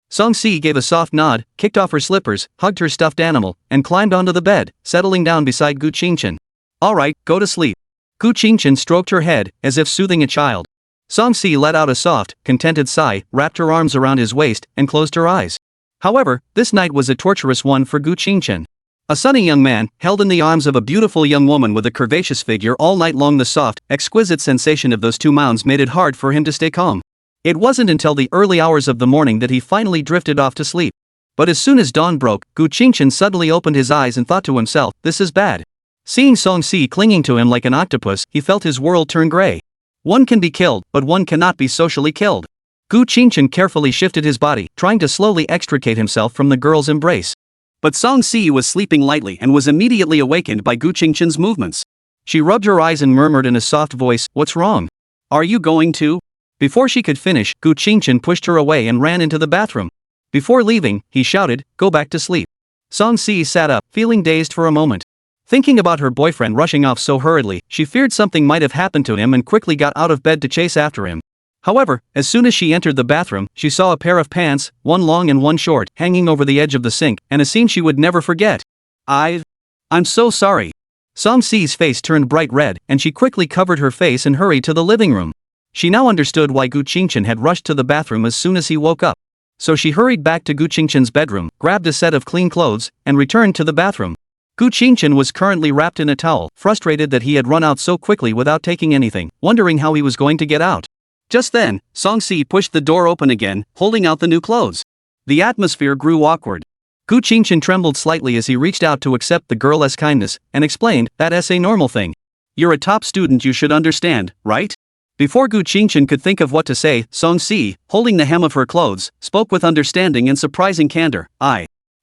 Song-si gave a soft nod, kicked off her slippers, hugged her stuffed animal, and climbed onto the bed, settling down beside Gu Qingshan. Alright, go to sleep. Gu Qingshan stroked her head, as if soothing a child. Song-si let out a soft, contented sigh, wrapped her arms around his waist, and closed her eyes. However, this night was a torturous one for Gu Qingshan. A sunny young man, held in the arms of a beautiful young woman with a curvaceous figure all night long, the soft, exquisite sensation of those two mounds made it hard for him to stay calm. It wasn't until the early hours of the morning that he finally drifted off to sleep. But as soon as dawn broke, Gu Qingshan suddenly opened his eyes and thought to himself, this is bad. Seeing Song-si clinging to him like an octopus, he felt his world turn gray. One can be killed, but one cannot be socially killed. Gu Qingshan carefully shifted his body, trying to slowly extricate himself from the girl's embrace. But Song-si was sleeping lightly and was immediately awakened by Gu Qingshan's movements. She rubbed her eyes and murmured in a soft voice, What's wrong? Are you going to? Before she could finish, Gu Qingshan pushed her away and ran into the bathroom. Before leaving, he shouted, Go back to sleep. Song-si sat up, feeling dazed for a moment. Thinking about her boyfriend rushing off so hurriedly, she feared something might have happened to him and quickly got out of bed to chase after him. However, as soon as she entered the bathroom, she saw a pair of pants, one long and one short, hanging over the edge of the sink, and a scene she would never forget. I'm so sorry. Song-si's face turned bright red, and she quickly covered her face and hurried to the living room. She now understood why Gu Qingshan had rushed to the bathroom as soon as he woke up. So she hurried back to Gu Qingshan's bedroom, grabbed a set of clean clothes, and returned to the bathroom. Gu Qingshan was currently wrapped in a towel, frustrated that he had run out so quickly without taking anything, wondering how he was going to get out. Just then, Song-si pushed the door open again, holding out the new clothes. The atmosphere grew awkward. Gu Qingshan trembled slightly as he reached out to accept the girl's kindness, and explained, That's a normal thing. You're a top student, you should understand, right? Before Gu Qingshan could think of what to say, Song-si, holding the hem of her clothes, spoke with understanding and surprising candor,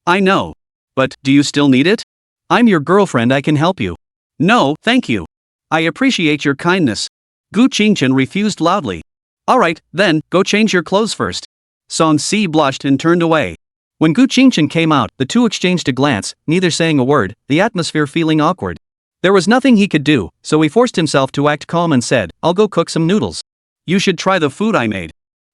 I know. But, do you still need it? I'm your girlfriend, I can help you. No, thank you. I appreciate your kindness. Gu Qingchen refused loudly. Alright, then, go change your clothes first. Song Si blushed and turned away. When Gu Qingchen came out, the two exchanged a glance, neither saying a word, the atmosphere feeling awkward. There was nothing he could do, so he forced himself to act calm and said, I'll go cook some noodles. You should try the food I made.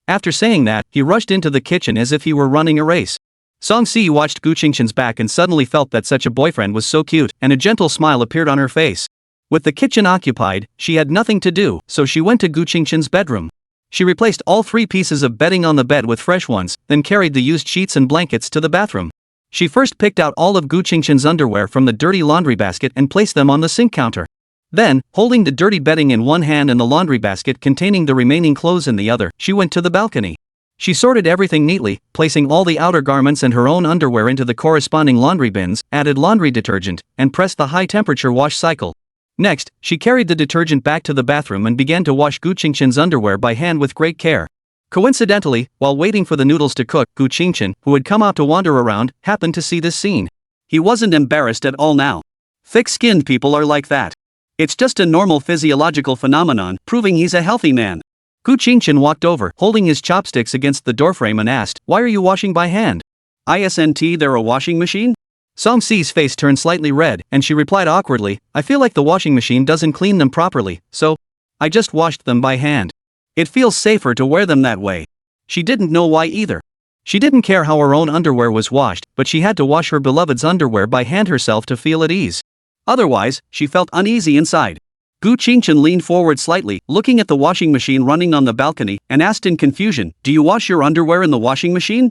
After saying that, he rushed into the kitchen as if he were running a race. Song Si watched Gu Qingchen's back and suddenly felt that such a boyfriend was so cute, and a gentle smile appeared on her face. With the kitchen occupied, she had nothing to do, so she went to Gu Qingchen's bedroom. She replaced all 3 pieces of bedding on the bed with fresh ones, then carried the used sheets and blankets to the bathroom. She first picked out all of Gu Qingchen's underwear from the dirty laundry basket and placed them on the sink counter. Then, holding the dirty bedding in one hand and the laundry basket containing the remaining clothes in the other, she went to the balcony. She sorted everything neatly, placing all the outer garments and her own underwear into the corresponding laundry bins, added laundry detergent, and pressed the high-temperature wash cycle. Next, she carried the detergent back to the bathroom and began to wash Gu Qingchen's underwear by hand with great care. Coincidentally, while waiting for the noodles to cook, Gu Qingchen, who had come out to wander around, happened to see this scene. He wasn't embarrassed at all now. Thick-skinned people are like that. It's just a normal physiological phenomenon, proving he's a healthy man. Gu Qingchen walked over, holding his chopsticks against the doorframe and asked, Why are you washing by hand? Isn't there a washing machine? Song Si's face turned slightly red, and she replied awkwardly, I feel like the washing machine doesn't clean them properly, so I just washed them by hand. It feels safer to wear them that way. She didn't know why either. She didn't care how her own underwear was washed, but she had to wash her beloved's underwear by hand herself to feel at ease. Otherwise, she felt uneasy inside. Gu Qingchen leaned forward slightly, looking at the washing machine running on the balcony, and asked in confusion, Do you wash your underwear in the washing machine?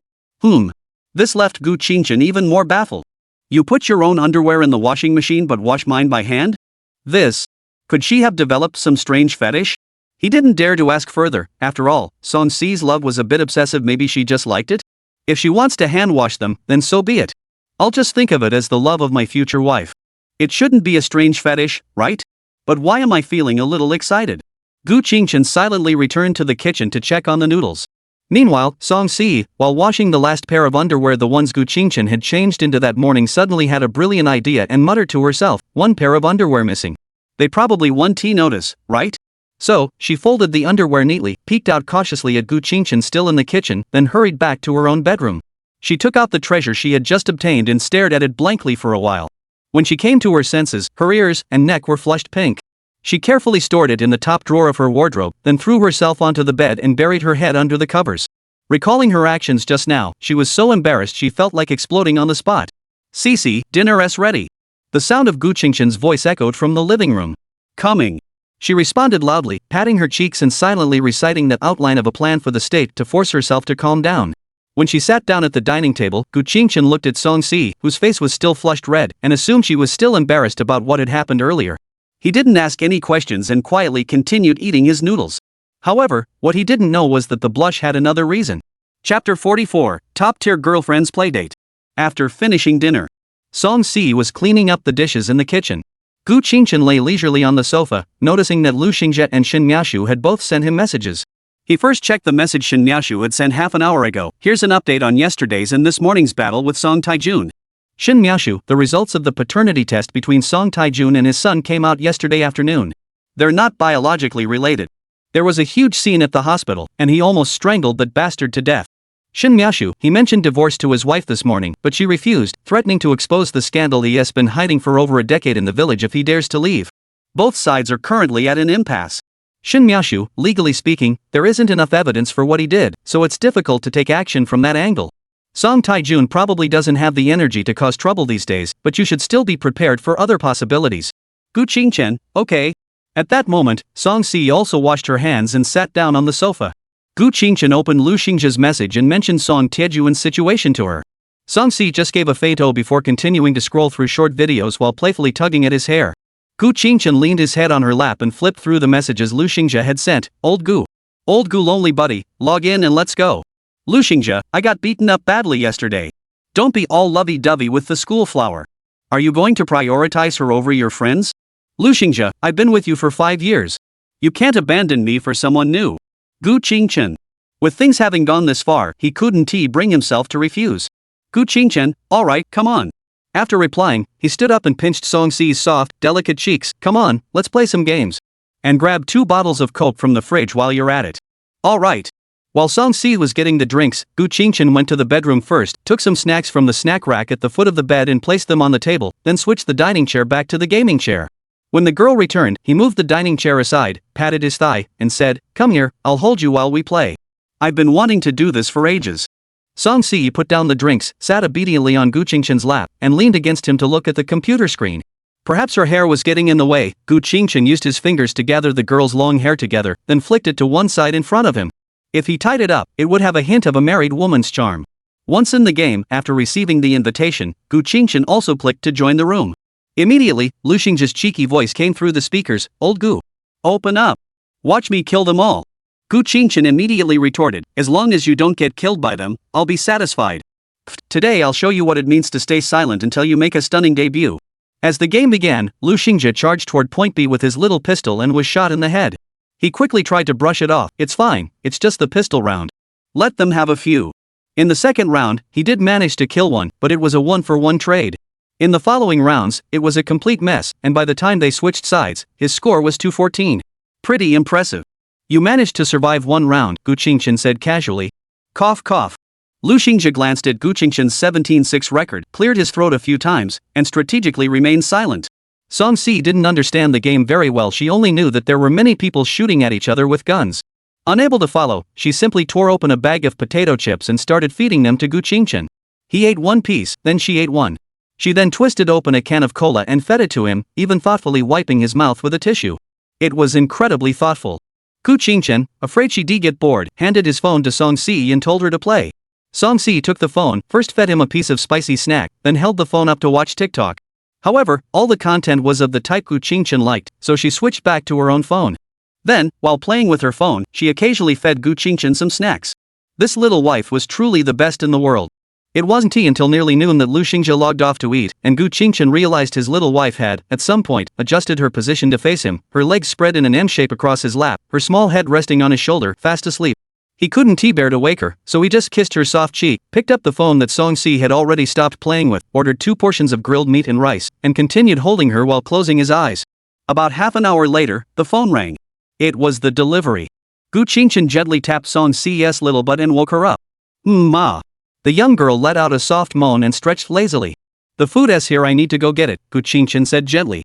This left Gu Qingchen even more baffled. You put your own underwear in the washing machine but wash mine by hand? Could she have developed some strange fetish? He didn't dare to ask further. After all, Song Si's love was a bit obsessive. Maybe she just liked it? If she wants to hand wash them, then so be it. I'll just think of it as the love of my future wife. It shouldn't be a strange fetish, right? But why am I feeling a little excited? Gu Qingchen silently returned to the kitchen to check on the noodles. Meanwhile, Song Si, while washing the last pair of underwear, the ones Gu Qingchen had changed into that morning, suddenly had a brilliant idea and muttered to herself, one pair of underwear missing. They probably won't notice, right? So, she folded the underwear neatly, peeked out cautiously at Gu Qingchen still in the kitchen, then hurried back to her own bedroom. She took out the treasure she had just obtained and stared at it blankly for a while. When she came to her senses, her ears and neck were flushed pink. She carefully stored it in the top drawer of her wardrobe, then threw herself onto the bed and buried her head under the covers. Recalling her actions just now, she was so embarrassed she felt like exploding on the spot. Cece, dinner's ready. The sound of Gu Qingchen's voice echoed from the living room. Coming. She responded loudly, patting her cheeks and silently reciting the outline of a plan for the state to force herself to calm down. When she sat down at the dining table, Gu Qingchen looked at Song Si, whose face was still flushed red, and assumed she was still embarrassed about what had happened earlier. He didn't ask any questions and quietly continued eating his noodles. However, what he didn't know was that the blush had another reason. Chapter 44, Top-Tier Girlfriend's Playdate. After finishing dinner, Song Si was cleaning up the dishes in the kitchen. Gu Qingchen lay leisurely on the sofa, noticing that Lu Xingzhe and Shin Miaoshu had both sent him messages. He first checked the message Shin Miaoshu had sent half an hour ago. Here's an update on yesterday's and this morning's battle with Song Taijun. Shin Miaoshu, the results of the paternity test between Song Taijun and his son came out yesterday afternoon. They're not biologically related. There was a huge scene at the hospital, and he almost strangled that bastard to death. Shin Miaoshu, he mentioned divorce to his wife this morning, but she refused, threatening to expose the scandal he has been hiding for over a decade in the village if he dares to leave. Both sides are currently at an impasse. Shin Miaoshu, legally speaking, there isn't enough evidence for what he did, so it's difficult to take action from that angle. Song Taijun probably doesn't have the energy to cause trouble these days, but you should still be prepared for other possibilities. Gu Qingchen, okay. At that moment, Song Si also washed her hands and sat down on the sofa. Gu Qingchen opened Lu Xingzhe's message and mentioned Song Taijun's situation to her. Song Si just gave a faint "oh" before continuing to scroll through short videos while playfully tugging at his hair. Gu Qingchen leaned his head on her lap and flipped through the messages Lu Xingzhe had sent. Old Gu, lonely buddy, log in and let's go. Lu Xingzhe, I got beaten up badly yesterday. Don't be all lovey-dovey with the school flower. Are you going to prioritize her over your friends? Lu Xingzhe, I've been with you for 5 years. You can't abandon me for someone new. Gu Qingchen. With things having gone this far, he couldn't bring himself to refuse. Gu Qingchen, alright, come on. After replying, he stood up and pinched Song Si's soft, delicate cheeks. Come on, let's play some games. And grab 2 bottles of Coke from the fridge while you're at it. Alright. While Song Si was getting the drinks, Gu Qingchen went to the bedroom first, took some snacks from the snack rack at the foot of the bed and placed them on the table, then switched the dining chair back to the gaming chair. When the girl returned, he moved the dining chair aside, patted his thigh, and said, "Come here, I'll hold you while we play. I've been wanting to do this for ages." Song Si put down the drinks, sat obediently on Gu Qingchen's lap, and leaned against him to look at the computer screen. Perhaps her hair was getting in the way. Gu Qingchen used his fingers to gather the girl's long hair together, then flicked it to one side in front of him. If he tied it up, it would have a hint of a married woman's charm. Once in the game, after receiving the invitation, Gu Qingchen also clicked to join the room. Immediately, Lu Xingjia's cheeky voice came through the speakers, "Old Gu. Open up. Watch me kill them all." Gu Qingchen immediately retorted, "As long as you don't get killed by them, I'll be satisfied. Today I'll show you what it means to stay silent until you make a stunning debut." As the game began, Lu Xingjia charged toward point B with his little pistol and was shot in the head. He quickly tried to brush it off. "It's fine, it's just the pistol round. Let them have a few." In the second round, he did manage to kill one, but it was a 1-for-1 trade. In the following rounds, it was a complete mess, and by the time they switched sides, his score was 214. Pretty impressive. "You managed to survive one round," Gu Qingchen said casually. Cough cough. Lu Xingjia glanced at Gu Qingchen's 17-6 record, cleared his throat a few times, and strategically remained silent. Song Si didn't understand the game very well. She only knew that there were many people shooting at each other with guns. Unable to follow, she simply tore open a bag of potato chips and started feeding them to Gu Qingchen. He ate one piece, then she ate one. She then twisted open a can of cola and fed it to him, even thoughtfully wiping his mouth with a tissue. It was incredibly thoughtful. Gu Qingchen, afraid she'd get bored, handed his phone to Song Si and told her to play. Song Si took the phone, first fed him a piece of spicy snack, then held the phone up to watch TikTok. However, all the content was of the type Gu Qingchen liked, so she switched back to her own phone. Then, while playing with her phone, she occasionally fed Gu Qingchen some snacks. This little wife was truly the best in the world. It wasn't until nearly noon that Lu Xingjia logged off to eat, and Gu Qingchen realized his little wife had, at some point, adjusted her position to face him, her legs spread in an M shape across his lap, her small head resting on his shoulder, fast asleep. He couldn't T-bear to wake her, so he just kissed her soft cheek, picked up the phone that Song Si had already stopped playing with, ordered 2 portions of grilled meat and rice, and continued holding her while closing his eyes. About half an hour later, the phone rang. It was the delivery. Gu Qingchen gently tapped Song Si's little butt and woke her up. Ma. The young girl let out a soft moan and stretched lazily. "The food is here, I need to go get it," Gu Qingchen said gently.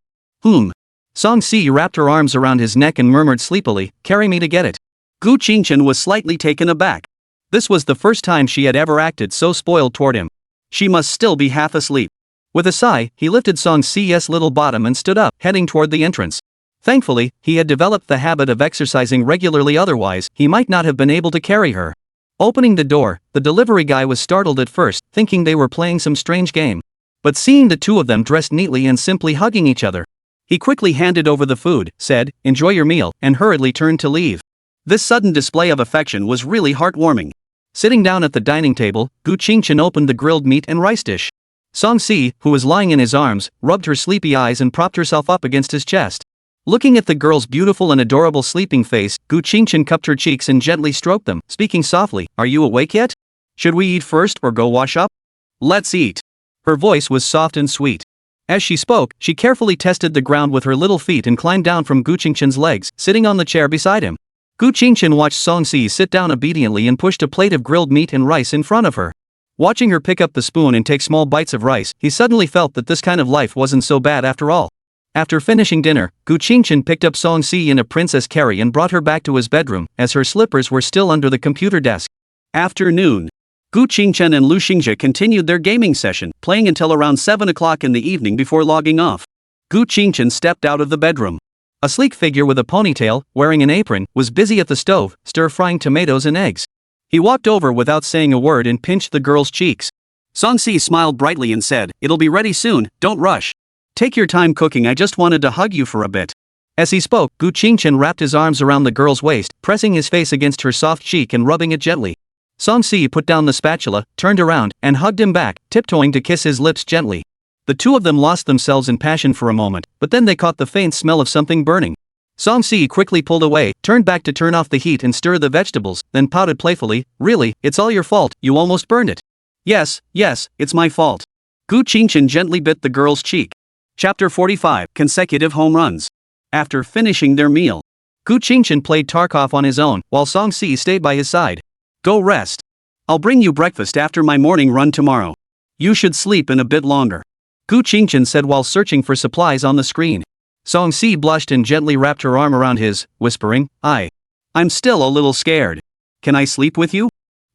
Song Si wrapped her arms around his neck and murmured sleepily, "Carry me to get it." Gu Qingchen was slightly taken aback. This was the first time she had ever acted so spoiled toward him. She must still be half asleep. With a sigh, he lifted Song Si's little bottom and stood up, heading toward the entrance. Thankfully, he had developed the habit of exercising regularly, otherwise, he might not have been able to carry her. Opening the door, the delivery guy was startled at first, thinking they were playing some strange game. But seeing the two of them dressed neatly and simply hugging each other, he quickly handed over the food, said, "Enjoy your meal," and hurriedly turned to leave. This sudden display of affection was really heartwarming. Sitting down at the dining table, Gu Qingchen opened the grilled meat and rice dish. Song Si, who was lying in his arms, rubbed her sleepy eyes and propped herself up against his chest. Looking at the girl's beautiful and adorable sleeping face, Gu Qingchen cupped her cheeks and gently stroked them, speaking softly, "Are you awake yet? Should we eat first or go wash up? Let's eat." Her voice was soft and sweet. As she spoke, she carefully tested the ground with her little feet and climbed down from Gu Qingchen's legs, sitting on the chair beside him. Gu Qingchen watched Song Si sit down obediently and pushed a plate of grilled meat and rice in front of her. Watching her pick up the spoon and take small bites of rice, he suddenly felt that this kind of life wasn't so bad after all. After finishing dinner, Gu Qingchen picked up Song Si in a princess carry and brought her back to his bedroom, as her slippers were still under the computer desk. Afternoon. Gu Qingchen and Lu Xingjia continued their gaming session, playing until around 7 o'clock in the evening before logging off. Gu Qingchen stepped out of the bedroom. A sleek figure with a ponytail, wearing an apron, was busy at the stove, stir-frying tomatoes and eggs. He walked over without saying a word and pinched the girl's cheeks. Song Si smiled brightly and said, "It'll be ready soon, don't rush. Take your time cooking, I just wanted to hug you for a bit." As he spoke, Gu Qingchen wrapped his arms around the girl's waist, pressing his face against her soft cheek and rubbing it gently. Song Si put down the spatula, turned around, and hugged him back, tiptoeing to kiss his lips gently. The two of them lost themselves in passion for a moment, but then they caught the faint smell of something burning. Song Si quickly pulled away, turned back to turn off the heat and stir the vegetables, then pouted playfully, "Really, it's all your fault, you almost burned it." Yes, it's my fault. Gu Qingchen gently bit the girl's cheek. Chapter 45, Consecutive Home Runs. After finishing their meal, Gu Qingchen played Tarkov on his own, while Song Si stayed by his side. Go rest. I'll bring you breakfast after my morning run tomorrow. You should sleep in a bit longer, Gu Qingchen said while searching for supplies on the screen. Song Si blushed and gently wrapped her arm around his, whispering, I'm still a little scared. Can I sleep with you?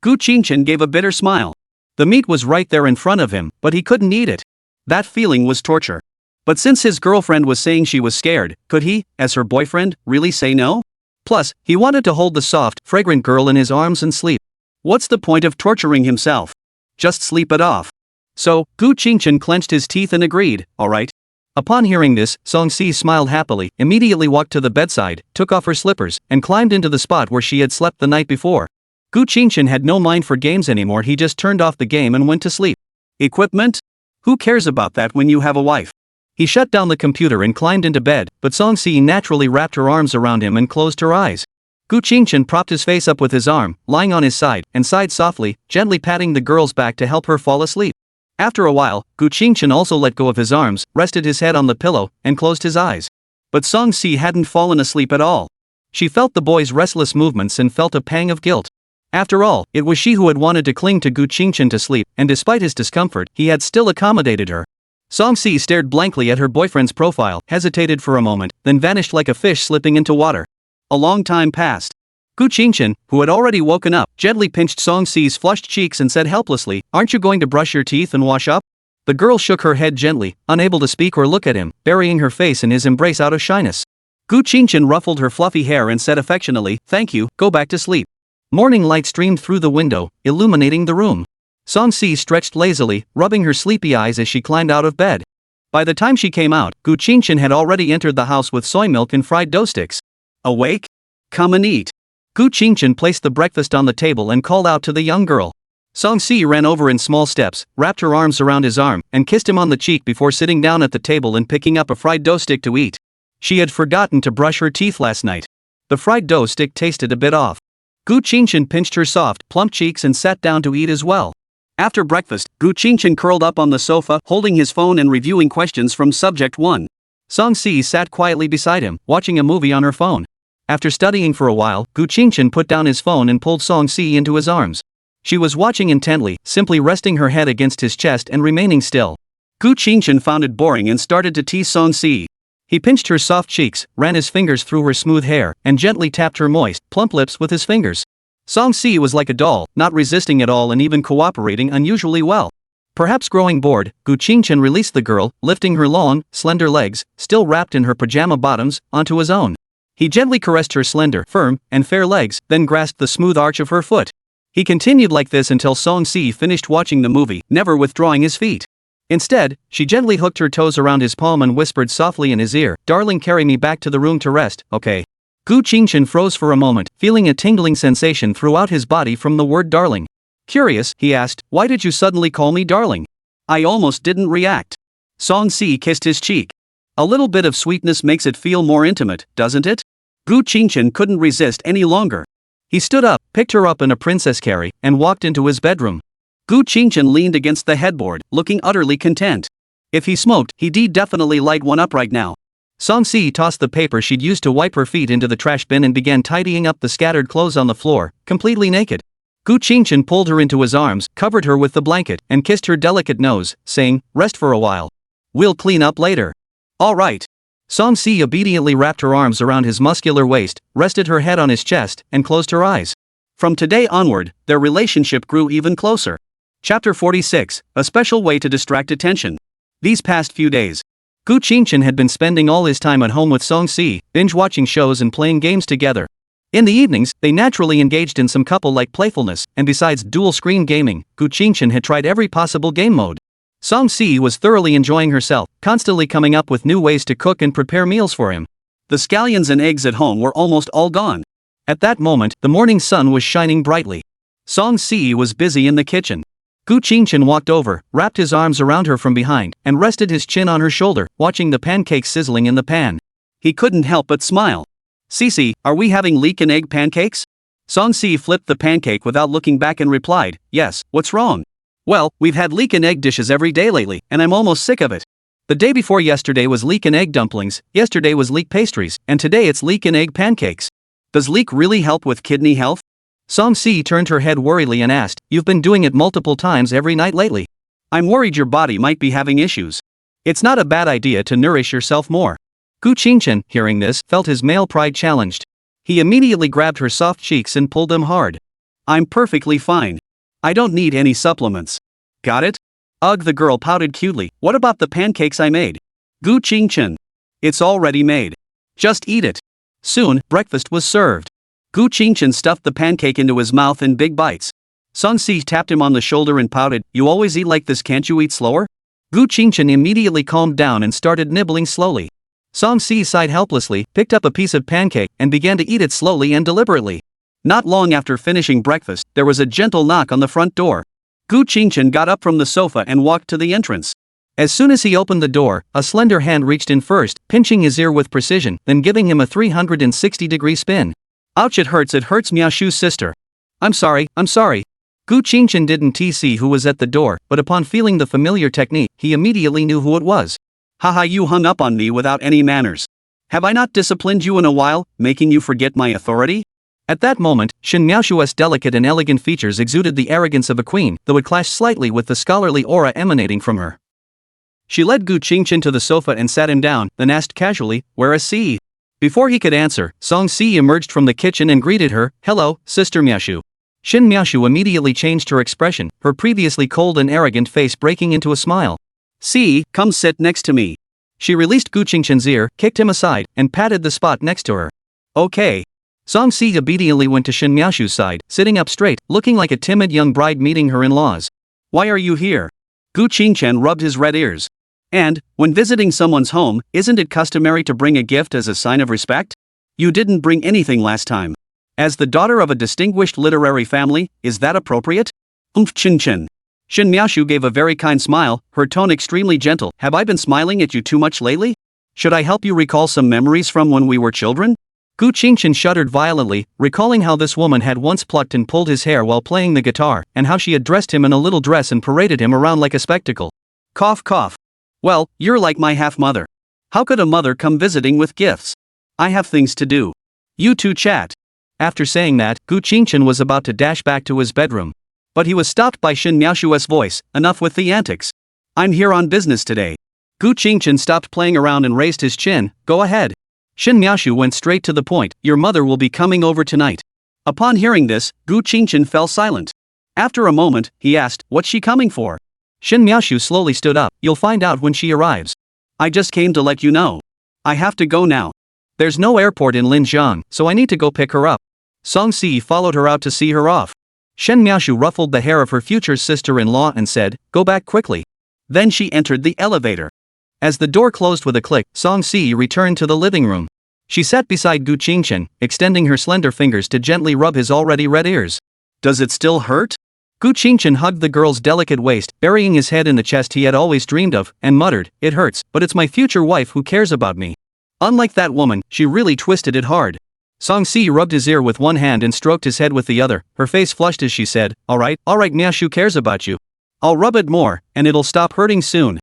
Gu Qingchen gave a bitter smile. The meat was right there in front of him, but he couldn't eat it. That feeling was torture. But since his girlfriend was saying she was scared, could he, as her boyfriend, really say no? Plus, he wanted to hold the soft, fragrant girl in his arms and sleep. What's the point of torturing himself? Just sleep it off. So, Gu Qingchen clenched his teeth and agreed, alright. Upon hearing this, Song Si smiled happily, immediately walked to the bedside, took off her slippers, and climbed into the spot where she had slept the night before. Gu Qingchen had no mind for games anymore, he just turned off the game and went to sleep. Equipment? Who cares about that when you have a wife? He shut down the computer and climbed into bed, but Song Si naturally wrapped her arms around him and closed her eyes. Gu Qingchen propped his face up with his arm, lying on his side, and sighed softly, gently patting the girl's back to help her fall asleep. After a while, Gu Qingchen also let go of his arms, rested his head on the pillow, and closed his eyes. But Song Si hadn't fallen asleep at all. She felt the boy's restless movements and felt a pang of guilt. After all, it was she who had wanted to cling to Gu Qingchen to sleep, and despite his discomfort, he had still accommodated her. Song Si stared blankly at her boyfriend's profile, hesitated for a moment, then vanished like a fish slipping into water. A long time passed. Gu Qingchen, who had already woken up, gently pinched Song Si's flushed cheeks and said helplessly, "Aren't you going to brush your teeth and wash up?" The girl shook her head gently, unable to speak or look at him, burying her face in his embrace out of shyness. Gu Qingchen ruffled her fluffy hair and said affectionately, "Thank you, go back to sleep." Morning light streamed through the window, illuminating the room. Song Si stretched lazily, rubbing her sleepy eyes as she climbed out of bed. By the time she came out, Gu Qingchen had already entered the house with soy milk and fried dough sticks. Awake? Come and eat. Gu Qingchen placed the breakfast on the table and called out to the young girl. Song Si ran over in small steps, wrapped her arms around his arm, and kissed him on the cheek before sitting down at the table and picking up a fried dough stick to eat. She had forgotten to brush her teeth last night. The fried dough stick tasted a bit off. Gu Qingchen pinched her soft, plump cheeks and sat down to eat as well. After breakfast, Gu Qingchen curled up on the sofa, holding his phone and reviewing questions from Subject 1. Song Si sat quietly beside him, watching a movie on her phone. After studying for a while, Gu Qingchen put down his phone and pulled Song Si into his arms. She was watching intently, simply resting her head against his chest and remaining still. Gu Qingchen found it boring and started to tease Song Si. He pinched her soft cheeks, ran his fingers through her smooth hair, and gently tapped her moist, plump lips with his fingers. Song Si was like a doll, not resisting at all and even cooperating unusually well. Perhaps growing bored, Gu Qingchen released the girl, lifting her long, slender legs, still wrapped in her pajama bottoms, onto his own. He gently caressed her slender, firm, and fair legs, then grasped the smooth arch of her foot. He continued like this until Song Si finished watching the movie, never withdrawing his feet. Instead, she gently hooked her toes around his palm and whispered softly in his ear, "Darling, carry me back to the room to rest, okay?" Gu Qingchen froze for a moment, feeling a tingling sensation throughout his body from the word darling. Curious, he asked, "Why did you suddenly call me darling?" I almost didn't react. Song Si kissed his cheek. A little bit of sweetness makes it feel more intimate, doesn't it? Gu Qingchen couldn't resist any longer. He stood up, picked her up in a princess carry, and walked into his bedroom. Gu Qingchen leaned against the headboard, looking utterly content. If he smoked, he'd definitely light one up right now. Song Si tossed the paper she'd used to wipe her feet into the trash bin and began tidying up the scattered clothes on the floor, completely naked. Gu Qingchen pulled her into his arms, covered her with the blanket, and kissed her delicate nose, saying, "Rest for a while. We'll clean up later." "All right." Song Si obediently wrapped her arms around his muscular waist, rested her head on his chest, and closed her eyes. From today onward, their relationship grew even closer. Chapter 46, A Special Way to Distract Attention. These past few days, Gu Qingchen had been spending all his time at home with Song Si, binge-watching shows and playing games together. In the evenings, they naturally engaged in some couple-like playfulness, and besides dual-screen gaming, Gu Qingchen had tried every possible game mode. Song Si was thoroughly enjoying herself, constantly coming up with new ways to cook and prepare meals for him. The scallions and eggs at home were almost all gone. At that moment, the morning sun was shining brightly. Song Si was busy in the kitchen. Gu Qingchen walked over, wrapped his arms around her from behind, and rested his chin on her shoulder, watching the pancakes sizzling in the pan. He couldn't help but smile. "Sisi, are we having leek and egg pancakes?" Song Si flipped the pancake without looking back and replied, "Yes, what's wrong?" Well, we've had leek and egg dishes every day lately, and I'm almost sick of it. The day before yesterday was leek and egg dumplings, yesterday was leek pastries, and today it's leek and egg pancakes. Does leek really help with kidney health? Song-si turned her head worriedly and asked, "You've been doing it multiple times every night lately. I'm worried your body might be having issues. It's not a bad idea to nourish yourself more." Gu Qingchen, hearing this, felt his male pride challenged. He immediately grabbed her soft cheeks and pulled them hard. "I'm perfectly fine. I don't need any supplements. Got it?" Ugh, the girl pouted cutely. "What about the pancakes I made?" Gu Qingchen. "It's already made. Just eat it." Soon, breakfast was served. Gu Qingchen stuffed the pancake into his mouth in big bites. Song-si tapped him on the shoulder and pouted, "You always eat like this, can't you eat slower?" Gu Qingchen immediately calmed down and started nibbling slowly. Song-si sighed helplessly, picked up a piece of pancake, and began to eat it slowly and deliberately. Not long after finishing breakfast, there was a gentle knock on the front door. Gu Qingchen got up from the sofa and walked to the entrance. As soon as he opened the door, a slender hand reached in first, pinching his ear with precision, then giving him a 360-degree spin. "Ouch, it hurts, Miaoshu's sister." I'm sorry. Gu Qingchen didn't see who was at the door, but upon feeling the familiar technique, he immediately knew who it was. "Haha, you hung up on me without any manners. Have I not disciplined you in a while, making you forget my authority?" At that moment, Shin Miaoshu's delicate and elegant features exuded the arrogance of a queen, though it clashed slightly with the scholarly aura emanating from her. She led Gu Qingchen to the sofa and sat him down, then asked casually, "Where is Si?" Before he could answer, Song-si emerged from the kitchen and greeted her, "Hello, Sister Miaoshu." Shin Miaoshu immediately changed her expression, her previously cold and arrogant face breaking into a smile. "Si, come sit next to me." She released Gu Qingchen's ear, kicked him aside, and patted the spot next to her. "Okay." Song-si obediently went to Shin Miaoshu's side, sitting up straight, looking like a timid young bride meeting her in-laws. "Why are you here?" Gu Qingchen rubbed his red ears. "And, when visiting someone's home, isn't it customary to bring a gift as a sign of respect? You didn't bring anything last time. As the daughter of a distinguished literary family, is that appropriate?" Qingchen. Shin Miaoshu gave a very kind smile, her tone extremely gentle. "Have I been smiling at you too much lately? Should I help you recall some memories from when we were children?" Gu Qingchen shuddered violently, recalling how this woman had once plucked and pulled his hair while playing the guitar, and how she had dressed him in a little dress and paraded him around like a spectacle. Cough cough. "Well, you're like my half-mother. How could a mother come visiting with gifts? I have things to do. You two chat." After saying that, Gu Qingchen was about to dash back to his bedroom. But he was stopped by Shin Miaoshu's voice. "Enough with the antics. I'm here on business today." Gu Qingchen stopped playing around and raised his chin. "Go ahead." Shin Miaoshu went straight to the point. "Your mother will be coming over tonight." Upon hearing this, Gu Qingchen fell silent. After a moment, he asked, "What's she coming for?" Shin Miaoshu slowly stood up. "You'll find out when she arrives. I just came to let you know. I have to go now. There's no airport in Linjiang, so I need to go pick her up." Song-si followed her out to see her off. Shin Miaoshu ruffled the hair of her future sister-in-law and said, "Go back quickly." Then she entered the elevator. As the door closed with a click, Song-si returned to the living room. She sat beside Gu Qingchen, extending her slender fingers to gently rub his already red ears. "Does it still hurt?" Gu Qingchen hugged the girl's delicate waist, burying his head in the chest he had always dreamed of, and muttered, "It hurts, but it's my future wife who cares about me." Unlike that woman, she really twisted it hard. Song-si rubbed his ear with one hand and stroked his head with the other, her face flushed as she said, alright, Miaoshu cares about you. I'll rub it more, and it'll stop hurting soon."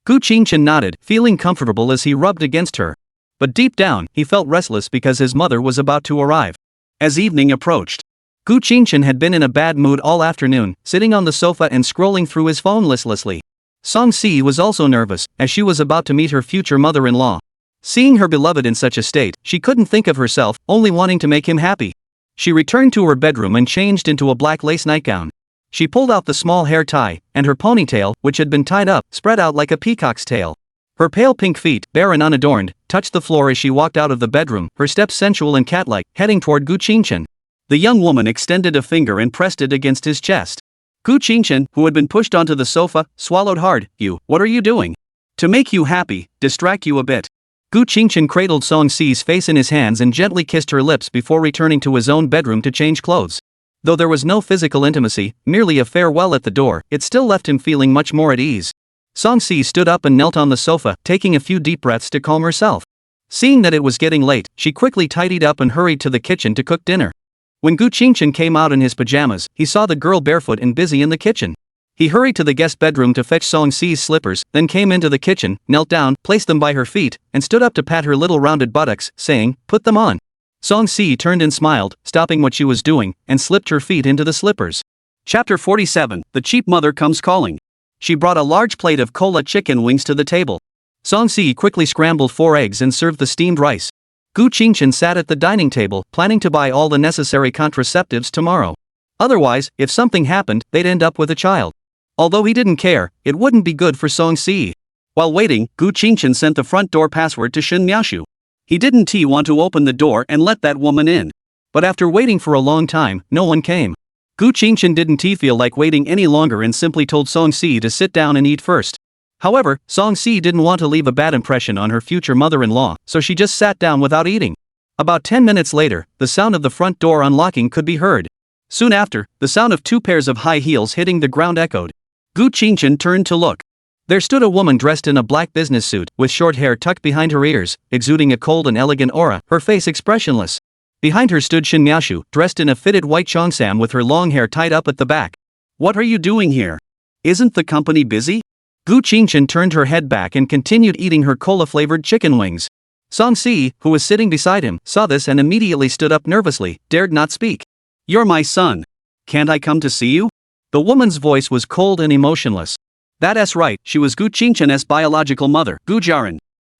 Gu Qingchen nodded, feeling comfortable as he rubbed against her. But deep down, he felt restless because his mother was about to arrive. As evening approached, Gu Qingchen had been in a bad mood all afternoon, sitting on the sofa and scrolling through his phone listlessly. Song-si was also nervous, as she was about to meet her future mother-in-law. Seeing her beloved in such a state, she couldn't think of herself, only wanting to make him happy. She returned to her bedroom and changed into a black lace nightgown. She pulled out the small hair tie, and her ponytail, which had been tied up, spread out like a peacock's tail. Her pale pink feet, bare and unadorned, touched the floor as she walked out of the bedroom, her steps sensual and cat-like, heading toward Gu Qingchen. The young woman extended a finger and pressed it against his chest. Gu Qingchen, who had been pushed onto the sofa, swallowed hard. What are you doing?" "To make you happy, distract you a bit." Gu Qingchen cradled Song-si's face in his hands and gently kissed her lips before returning to his own bedroom to change clothes. Though there was no physical intimacy, merely a farewell at the door, it still left him feeling much more at ease. Song-si stood up and knelt on the sofa, taking a few deep breaths to calm herself. Seeing that it was getting late, she quickly tidied up and hurried to the kitchen to cook dinner. When Gu Qingchen came out in his pajamas, he saw the girl barefoot and busy in the kitchen. He hurried to the guest bedroom to fetch Song Si's slippers, then came into the kitchen, knelt down, placed them by her feet, and stood up to pat her little rounded buttocks, saying, "Put them on." Song Si turned and smiled, stopping what she was doing, and slipped her feet into the slippers. Chapter 47, The Cheap Mother Comes Calling. She brought a large plate of cola chicken wings to the table. Song Si quickly scrambled 4 eggs and served the steamed rice. Gu Qingchen sat at the dining table, planning to buy all the necessary contraceptives tomorrow. Otherwise, if something happened, they'd end up with a child. Although he didn't care, it wouldn't be good for Song Si. While waiting, Gu Qingchen sent the front door password to Shin Miaoshu. He didn't want to open the door and let that woman in. But after waiting for a long time, no one came. Gu Qingchen didn't feel like waiting any longer and simply told Song Si to sit down and eat first. However, Song Si didn't want to leave a bad impression on her future mother-in-law, so she just sat down without eating. About 10 minutes later, the sound of the front door unlocking could be heard. Soon after, the sound of 2 pairs of high heels hitting the ground echoed. Gu Qingchen turned to look. There stood a woman dressed in a black business suit, with short hair tucked behind her ears, exuding a cold and elegant aura, her face expressionless. Behind her stood Shin Miaoshu, dressed in a fitted white cheongsam with her long hair tied up at the back. "What are you doing here? Isn't the company busy?" Gu Qingchen turned her head back and continued eating her cola-flavored chicken wings. Song Si, who was sitting beside him, saw this and immediately stood up nervously, dared not speak. "You're my son. Can't I come to see you?" The woman's voice was cold and emotionless. That's right, she was Gu Qingchen's biological mother, Gu Jiaran.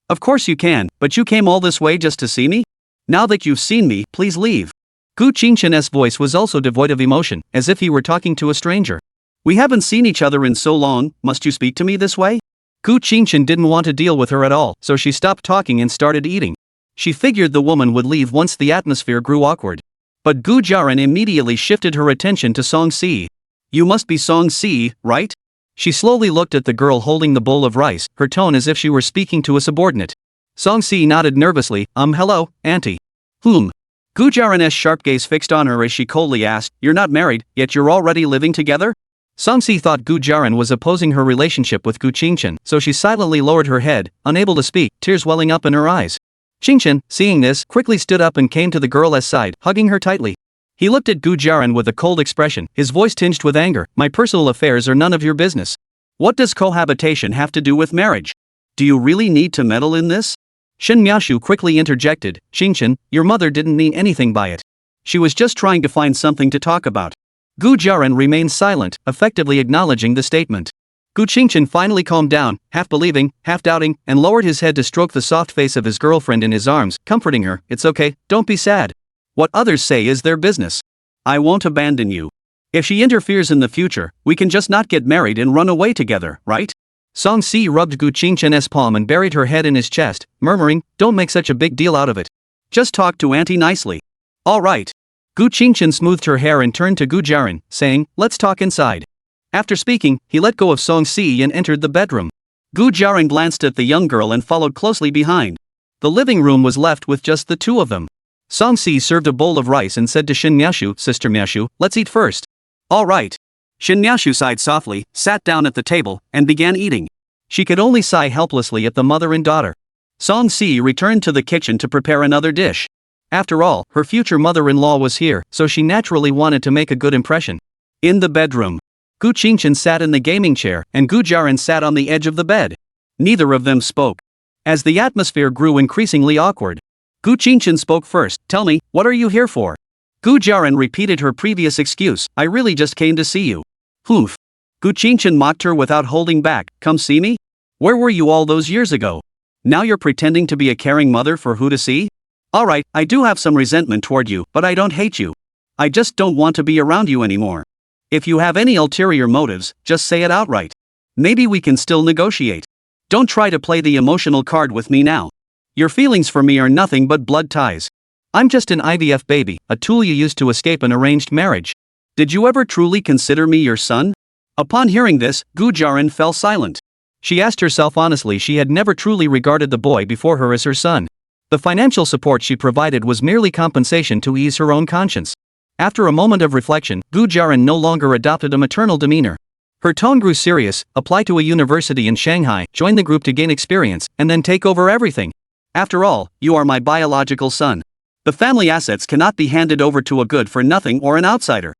"Of course you can, but you came all this way just to see me? Now that you've seen me, please leave." Gu Qingchen's voice was also devoid of emotion, as if he were talking to a stranger. "We haven't seen each other in so long, must you speak to me this way?" Gu Qingchen didn't want to deal with her at all, so she stopped talking and started eating. She figured the woman would leave once the atmosphere grew awkward. But Gu Jiaran immediately shifted her attention to Song Si. "You must be Song Si, right?" She slowly looked at the girl holding the bowl of rice, her tone as if she were speaking to a subordinate. Song Si nodded nervously, hello, auntie." "Whom?" Gu Jiaran's sharp gaze fixed on her as she coldly asked, "You're not married, yet you're already living together?" Song Si thought Gu Jiaran was opposing her relationship with Gu Qingchen, so she silently lowered her head, unable to speak, tears welling up in her eyes. Qingchen, seeing this, quickly stood up and came to the girl's side, hugging her tightly. He looked at Gu Jiaran with a cold expression, his voice tinged with anger. "My personal affairs are none of your business." "What does cohabitation have to do with marriage? Do you really need to meddle in this?" Shin Miaoshu quickly interjected, "Qingchen, your mother didn't mean anything by it. She was just trying to find something to talk about." Gu Jiaran remained silent, effectively acknowledging the statement. Gu Qingchen finally calmed down, half believing, half doubting, and lowered his head to stroke the soft face of his girlfriend in his arms, comforting her. "It's okay, don't be sad. What others say is their business. I won't abandon you. If she interferes in the future, we can just not get married and run away together, right?" Song Si rubbed Gu Qingchen's palm and buried her head in his chest, murmuring, "Don't make such a big deal out of it. Just talk to auntie nicely." "All right." Gu Qingchen smoothed her hair and turned to Gu Jiaran, saying, "Let's talk inside." After speaking, he let go of Song Si and entered the bedroom. Gu Jiaran glanced at the young girl and followed closely behind. The living room was left with just the two of them. Song Si served a bowl of rice and said to Shin Miaoshu, "Sister Miaoshu, let's eat first." "All right." Shin Miaoshu sighed softly, sat down at the table, and began eating. She could only sigh helplessly at the mother and daughter. Song Si returned to the kitchen to prepare another dish. After all, her future mother-in-law was here, so she naturally wanted to make a good impression. In the bedroom, Gu Qingchen sat in the gaming chair, and Gu Jiaran sat on the edge of the bed. Neither of them spoke. As the atmosphere grew increasingly awkward, Gu Qingchen spoke first. "Tell me, what are you here for?" Gu Jiaran repeated her previous excuse, "I really just came to see you." "Hoof." Gu Qingchen mocked her without holding back, "Come see me? Where were you all those years ago? Now you're pretending to be a caring mother for who to see? Alright, I do have some resentment toward you, but I don't hate you. I just don't want to be around you anymore. If you have any ulterior motives, just say it outright. Maybe we can still negotiate. Don't try to play the emotional card with me now. Your feelings for me are nothing but blood ties. I'm just an IVF baby, a tool you used to escape an arranged marriage. Did you ever truly consider me your son?" Upon hearing this, Gu Jiaran fell silent. She asked herself honestly she had never truly regarded the boy before her as her son. The financial support she provided was merely compensation to ease her own conscience. After a moment of reflection, Gu Jiaran no longer adopted a maternal demeanor. Her tone grew serious: apply to a university in Shanghai, join the group to gain experience, and then take over everything. After all, you are my biological son. The family assets cannot be handed over to a good-for-nothing or an outsider.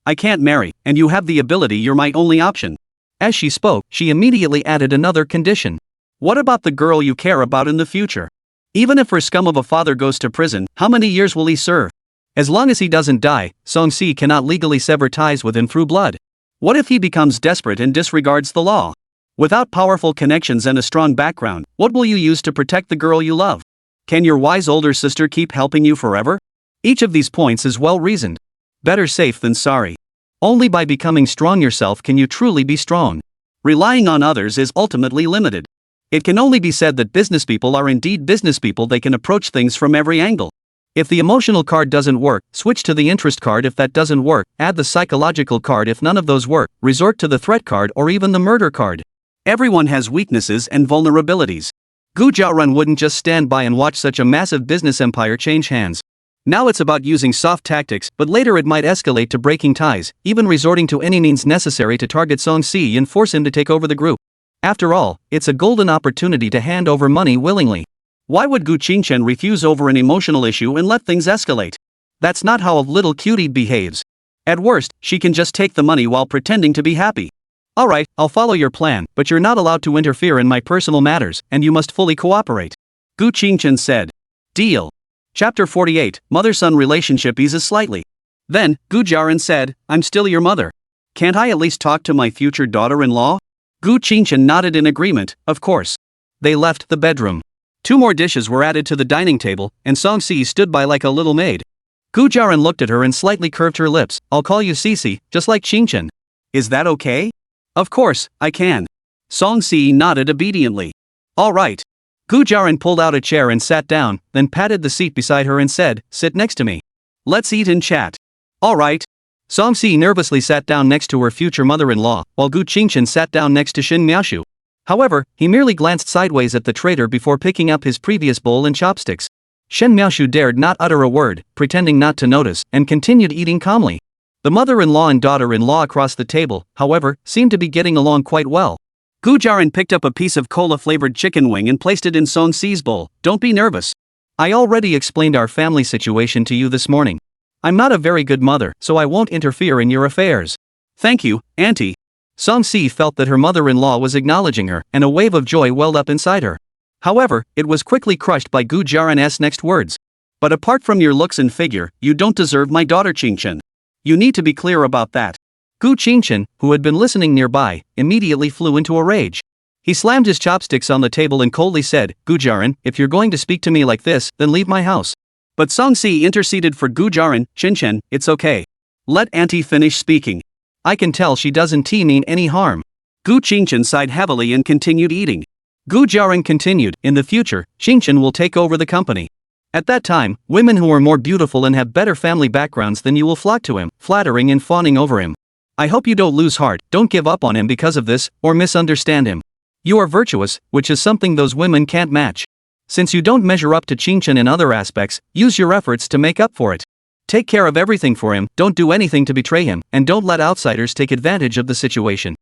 I can't marry, and you have the ability, you're my only option. As she spoke, she immediately added another condition. What about the girl you care about in the future? Even if her scum of a father goes to prison, how many years will he serve? As long as he doesn't die, Song-si cannot legally sever ties with him through blood. What if he becomes desperate and disregards the law? Without powerful connections and a strong background, what will you use to protect the girl you love? Can your wise older sister keep helping you forever? Each of these points is well reasoned. Better safe than sorry. Only by becoming strong yourself can you truly be strong. Relying on others is ultimately limited. It can only be said that businesspeople are indeed businesspeople. They can approach things from every angle. If the emotional card doesn't work, switch to the interest card. If that doesn't work, add the psychological card. If none of those work, resort to the threat card or even the murder card. Everyone has weaknesses and vulnerabilities. Gu Jiaoran wouldn't just stand by and watch such a massive business empire change hands. Now it's about using soft tactics, but later it might escalate to breaking ties, even resorting to any means necessary to target Song-si and force him to take over the group. After all, it's a golden opportunity to hand over money willingly. Why would Gu Qingchen refuse over an emotional issue and let things escalate? That's not how a little cutie behaves. At worst, she can just take the money while pretending to be happy. Alright, I'll follow your plan, but you're not allowed to interfere in my personal matters, and you must fully cooperate. Gu Qingchen said. Deal. Chapter 48, Mother-son relationship eases slightly. Then, Gu Jiaoran said, I'm still your mother. Can't I at least talk to my future daughter-in-law? Gu Qingchen nodded in agreement, of course. They left the bedroom. 2 more dishes were added to the dining table, and Song-si stood by like a little maid. Gu Jiaoran looked at her and slightly curved her lips. I'll call you Cici, just like Qingchen. Is that okay? Of course, I can. Song-si nodded obediently. All right. Gu Jiaoran pulled out a chair and sat down, then patted the seat beside her and said, sit next to me. Let's eat and chat. All right. Song-si nervously sat down next to her future mother-in-law, while Gu Qingchen sat down next to Shin Miaoshu. However, he merely glanced sideways at the traitor before picking up his previous bowl and chopsticks. Shen Miaoshu dared not utter a word, pretending not to notice, and continued eating calmly. The mother-in-law and daughter-in-law across the table, however, seemed to be getting along quite well. Gu Jiaoran picked up a piece of cola-flavored chicken wing and placed it in Song-si's bowl. Don't be nervous. I already explained our family situation to you this morning. I'm not a very good mother, so I won't interfere in your affairs. Thank you, Auntie. Song-si felt that her mother-in-law was acknowledging her, and a wave of joy welled up inside her. However, it was quickly crushed by Gu Jiaoran's next words. But apart from your looks and figure, you don't deserve my daughter Qingchen. You need to be clear about that. Gu Qingchen, who had been listening nearby, immediately flew into a rage. He slammed his chopsticks on the table and coldly said, Gu Jiaoran, if you're going to speak to me like this, then leave my house. But Song-si interceded for Gu Jiaoran. Qingchen, it's okay. Let Auntie finish speaking. I can tell she doesn't mean any harm. Gu Qingchen sighed heavily and continued eating. Gu Jiaoran continued, in the future, Qingchen will take over the company. At that time, women who are more beautiful and have better family backgrounds than you will flock to him, flattering and fawning over him. I hope you don't lose heart, don't give up on him because of this, or misunderstand him. You are virtuous, which is something those women can't match. Since you don't measure up to Qingchen in other aspects, use your efforts to make up for it. Take care of everything for him, don't do anything to betray him, and don't let outsiders take advantage of the situation.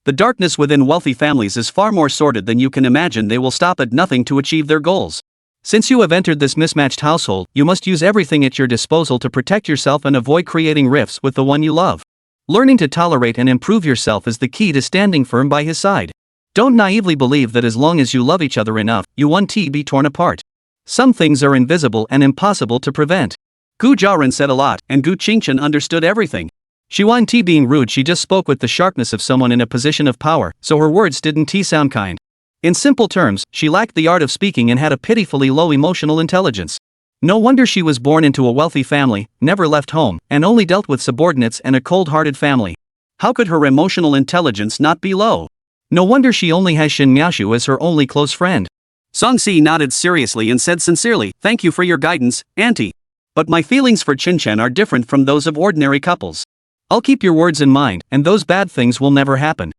The darkness within wealthy families is far more sordid than you can imagine. They will stop at nothing to achieve their goals. Since you have entered this mismatched household, you must use everything at your disposal to protect yourself and avoid creating rifts with the one you love. Learning to tolerate and improve yourself is the key to standing firm by his side. Don't naively believe that as long as you love each other enough, you won't be torn apart. Some things are invisible and impossible to prevent. Gu Jiaoran said a lot, and Gu Qingchen understood everything. She wasn't being rude, she just spoke with the sharpness of someone in a position of power, so her words didn't sound kind. In simple terms, she lacked the art of speaking and had a pitifully low emotional intelligence. No wonder she was born into a wealthy family, never left home, and only dealt with subordinates and a cold-hearted family. How could her emotional intelligence not be low? No wonder she only has Shin Miaoshu as her only close friend. Song-si nodded seriously and said sincerely, thank you for your guidance, Auntie. But my feelings for Qingchen are different from those of ordinary couples. I'll keep your words in mind, and those bad things will never happen.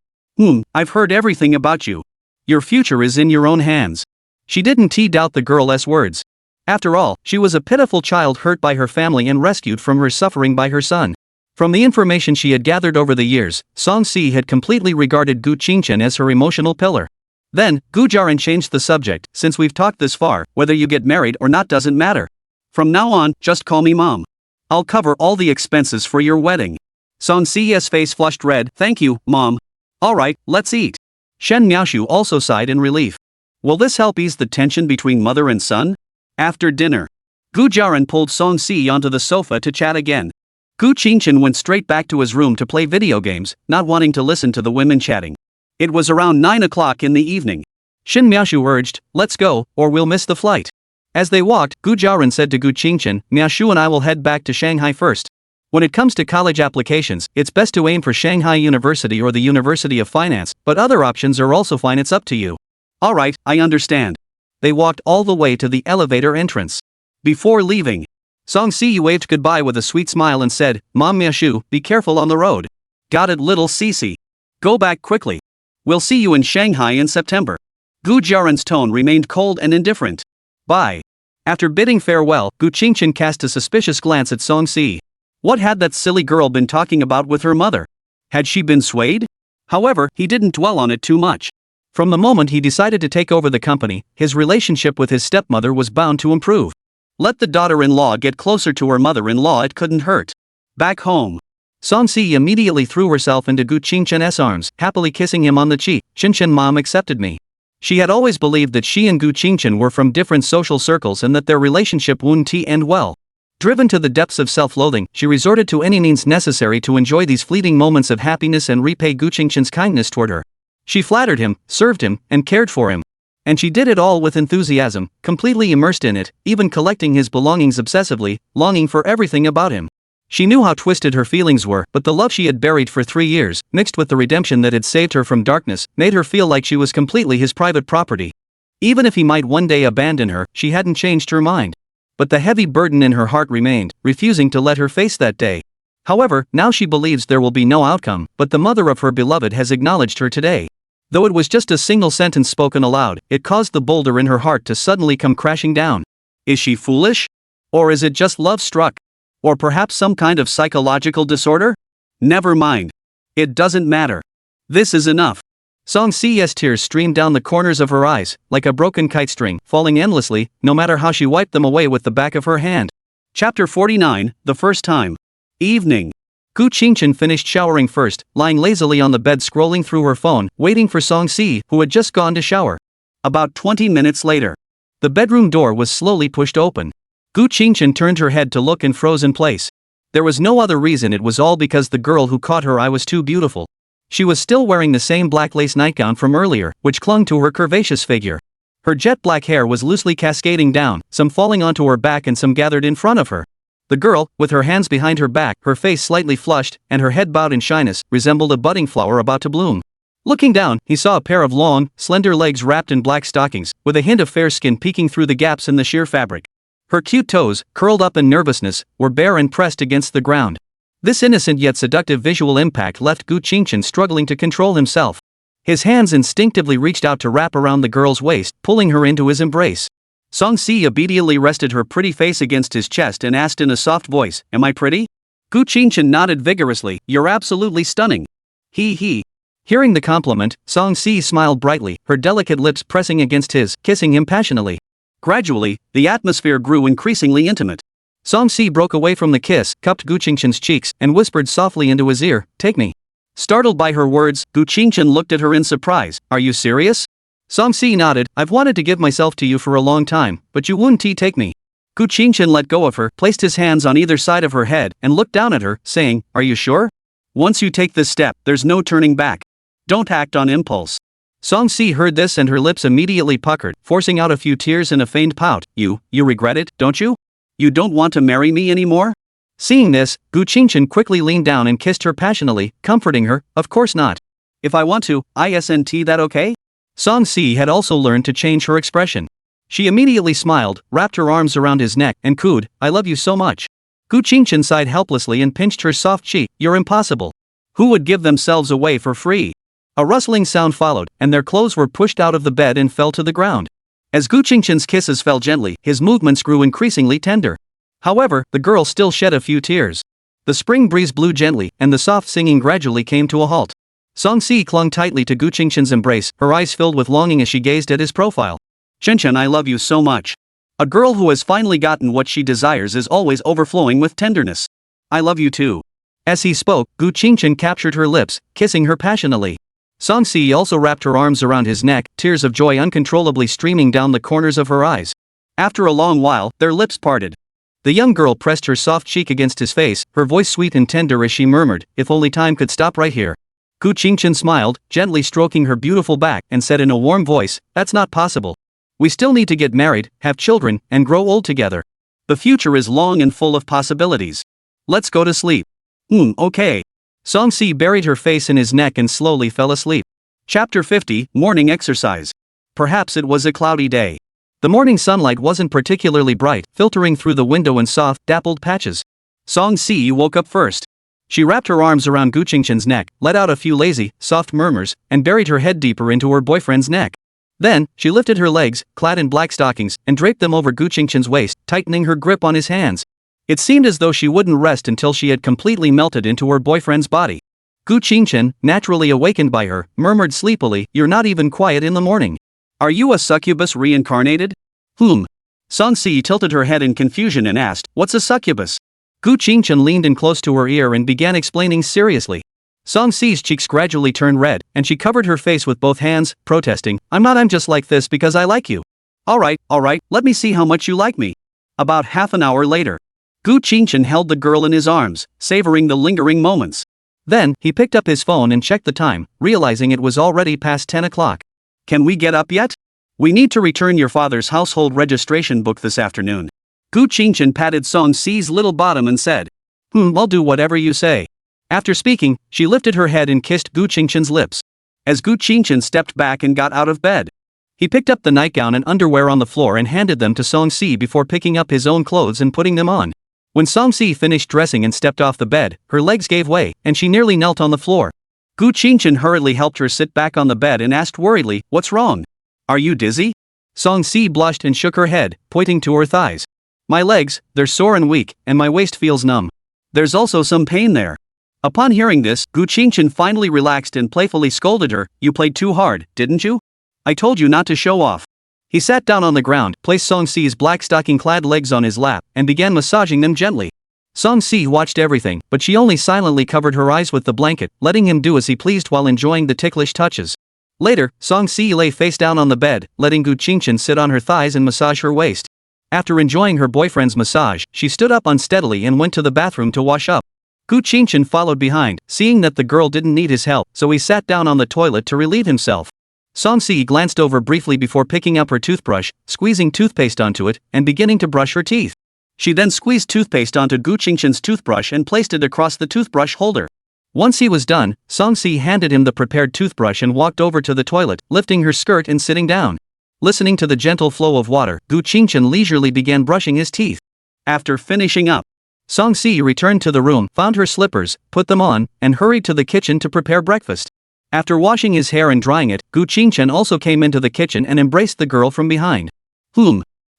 I've heard everything about you. Your future is in your own hands. She didn't doubt the girl's words. After all, she was a pitiful child hurt by her family and rescued from her suffering by her son. From the information she had gathered over the years, Song-si had completely regarded Gu Qingchen as her emotional pillar. Then, Gu Jiaoran changed the subject. Since we've talked this far, whether you get married or not doesn't matter. From now on, just call me Mom. I'll cover all the expenses for your wedding. Song-si's face flushed red. Thank you, Mom. Alright, let's eat. Shen Miaoshu also sighed in relief. Will this help ease the tension between mother and son? After dinner, Gu Jiaran pulled Song Si onto the sofa to chat again. Gu Qingchen went straight back to his room to play video games, not wanting to listen to the women chatting. It was around 9 o'clock in the evening. Shen Miaoshu urged, let's go, or we'll miss the flight. As they walked, Gu Jiaran said to Gu Qingchen, Miaoshu and I will head back to Shanghai first. When it comes to college applications, it's best to aim for Shanghai University or the University of Finance, but other options are also fine, it's up to you. Alright, I understand. They walked all the way to the elevator entrance. Before leaving, Song Si waved goodbye with a sweet smile and said, Mom Miaoshu, be careful on the road. Got it, little Cici. Go back quickly. We'll see you in Shanghai in September. Gu Jiaran's tone remained cold and indifferent. Bye. After bidding farewell, Gu Qingchen cast a suspicious glance at Song Si. What had that silly girl been talking about with her mother? Had she been swayed? However, he didn't dwell on it too much. From the moment he decided to take over the company, his relationship with his stepmother was bound to improve. Let the daughter-in-law get closer to her mother-in-law, it couldn't hurt. Back home, Song Si immediately threw herself into Gu Qingchen's arms, happily kissing him on the cheek. Qingchen mom accepted me. She had always believed that she and Gu Qingchen were from different social circles and that their relationship wouldn't end well. Driven to the depths of self-loathing, she resorted to any means necessary to enjoy these fleeting moments of happiness and repay Gu Qingchen's kindness toward her. She flattered him, served him, and cared for him. And she did it all with enthusiasm, completely immersed in it, even collecting his belongings obsessively, longing for everything about him. She knew how twisted her feelings were, but the love she had buried for 3 years, mixed with the redemption that had saved her from darkness, made her feel like she was completely his private property. Even if he might one day abandon her, she hadn't changed her mind. But the heavy burden in her heart remained, refusing to let her face that day. However, now she believes there will be no outcome, but the mother of her beloved has acknowledged her today. Though it was just a single sentence spoken aloud, it caused the boulder in her heart to suddenly come crashing down. Is she foolish? Or is it just love struck? Or perhaps some kind of psychological disorder? Never mind. It doesn't matter. This is enough. Song Si's tears streamed down the corners of her eyes, like a broken kite string, falling endlessly, no matter how she wiped them away with the back of her hand. Chapter 49, The First Time. Evening. Gu Qingchen finished showering first, lying lazily on the bed scrolling through her phone, waiting for Song Si, who had just gone to shower. About 20 minutes later, the bedroom door was slowly pushed open. Gu Qingchen turned her head to look and froze in place. There was no other reason, it was all because the girl who caught her eye was too beautiful. She was still wearing the same black lace nightgown from earlier, which clung to her curvaceous figure. Her jet black hair was loosely cascading down, some falling onto her back and some gathered in front of her. The girl, with her hands behind her back, her face slightly flushed, and her head bowed in shyness, resembled a budding flower about to bloom. Looking down, he saw a pair of long, slender legs wrapped in black stockings, with a hint of fair skin peeking through the gaps in the sheer fabric. Her cute toes, curled up in nervousness, were bare and pressed against the ground. This innocent yet seductive visual impact left Gu Qingchen struggling to control himself. His hands instinctively reached out to wrap around the girl's waist, pulling her into his embrace. Song Si obediently rested her pretty face against his chest and asked in a soft voice, "Am I pretty?" Gu Qingchen nodded vigorously, "You're absolutely stunning." He. Hearing the compliment, Song Si smiled brightly, her delicate lips pressing against his, kissing him passionately. Gradually, the atmosphere grew increasingly intimate. Song Si broke away from the kiss, cupped Gu Qingchen's cheeks, and whispered softly into his ear, "Take me." Startled by her words, Gu Qingchen looked at her in surprise. "Are you serious?" Song Si nodded, "I've wanted to give myself to you for a long time, but you wouldn't take me." Gu Qingchen let go of her, placed his hands on either side of her head, and looked down at her, saying, "Are you sure? Once you take this step, there's no turning back. Don't act on impulse." Song Si heard this and her lips immediately puckered, forcing out a few tears and a feigned pout. You regret it, don't you? You don't want to marry me anymore?" Seeing this, Gu Qingchen quickly leaned down and kissed her passionately, comforting her, "Of course not. If I want to, isn't that okay?" Song Si had also learned to change her expression. She immediately smiled, wrapped her arms around his neck, and cooed, "I love you so much." Gu Qingchen sighed helplessly and pinched her soft cheek. "You're impossible. Who would give themselves away for free?" A rustling sound followed, and their clothes were pushed out of the bed and fell to the ground. As Gu Qingchen's kisses fell gently, his movements grew increasingly tender. However, the girl still shed a few tears. The spring breeze blew gently, and the soft singing gradually came to a halt. Song Si clung tightly to Gu Qingchen's embrace, her eyes filled with longing as she gazed at his profile. "Qingchen, I love you so much." A girl who has finally gotten what she desires is always overflowing with tenderness. "I love you too." As he spoke, Gu Qingchen captured her lips, kissing her passionately. Song-si also wrapped her arms around his neck, tears of joy uncontrollably streaming down the corners of her eyes. After a long while, their lips parted. The young girl pressed her soft cheek against his face, her voice sweet and tender as she murmured, "If only time could stop right here." Gu Qingchen smiled, gently stroking her beautiful back, and said in a warm voice, "That's not possible. We still need to get married, have children, and grow old together. The future is long and full of possibilities. Let's go to sleep." Okay. Song-si buried her face in his neck and slowly fell asleep. Chapter 50, Morning Exercise. Perhaps it was a cloudy day. The morning sunlight wasn't particularly bright, filtering through the window in soft, dappled patches. Song-si woke up first. She wrapped her arms around Gu Qingchen's neck, let out a few lazy, soft murmurs, and buried her head deeper into her boyfriend's neck. Then, she lifted her legs, clad in black stockings, and draped them over Gu Qingchen's waist, tightening her grip on his hands. It seemed as though she wouldn't rest until she had completely melted into her boyfriend's body. Gu Qingchen, naturally awakened by her, murmured sleepily, "You're not even quiet in the morning. Are you a succubus reincarnated?" Song-si tilted her head in confusion and asked, "What's a succubus?" Gu Qingchen leaned in close to her ear and began explaining seriously. Song-si's cheeks gradually turned red, and she covered her face with both hands, protesting, I'm just like this because I like you." Alright, let me see how much you like me." About half an hour later, Gu Qingchen held the girl in his arms, savoring the lingering moments. Then, he picked up his phone and checked the time, realizing it was already past 10 o'clock. "Can we get up yet? We need to return your father's household registration book this afternoon." Gu Qingchen patted Song-si's little bottom and said, I'll do whatever you say." After speaking, she lifted her head and kissed Gu Qingchen's lips. As Gu Qingchen stepped back and got out of bed, he picked up the nightgown and underwear on the floor and handed them to Song-si before picking up his own clothes and putting them on. When Song-si finished dressing and stepped off the bed, her legs gave way, and she nearly knelt on the floor. Gu Qingchen hurriedly helped her sit back on the bed and asked worriedly, "What's wrong? Are you dizzy?" Song-si blushed and shook her head, pointing to her thighs. "My legs, they're sore and weak, and my waist feels numb. There's also some pain there." Upon hearing this, Gu Qingchen finally relaxed and playfully scolded her, "You played too hard, didn't you? I told you not to show off." He sat down on the ground, placed Song-si's black stocking-clad legs on his lap, and began massaging them gently. Song-si watched everything, but she only silently covered her eyes with the blanket, letting him do as he pleased while enjoying the ticklish touches. Later, Song-si lay face down on the bed, letting Gu Qingchen sit on her thighs and massage her waist. After enjoying her boyfriend's massage, she stood up unsteadily and went to the bathroom to wash up. Gu Qingchen followed behind, seeing that the girl didn't need his help, so he sat down on the toilet to relieve himself. Song-si glanced over briefly before picking up her toothbrush, squeezing toothpaste onto it, and beginning to brush her teeth. She then squeezed toothpaste onto Gu Qingchen's toothbrush and placed it across the toothbrush holder. Once he was done, Song-si handed him the prepared toothbrush and walked over to the toilet, lifting her skirt and sitting down. Listening to the gentle flow of water, Gu Qingchen leisurely began brushing his teeth. After finishing up, Song-si returned to the room, found her slippers, put them on, and hurried to the kitchen to prepare breakfast. After washing his hair and drying it, Gu Qingchen also came into the kitchen and embraced the girl from behind.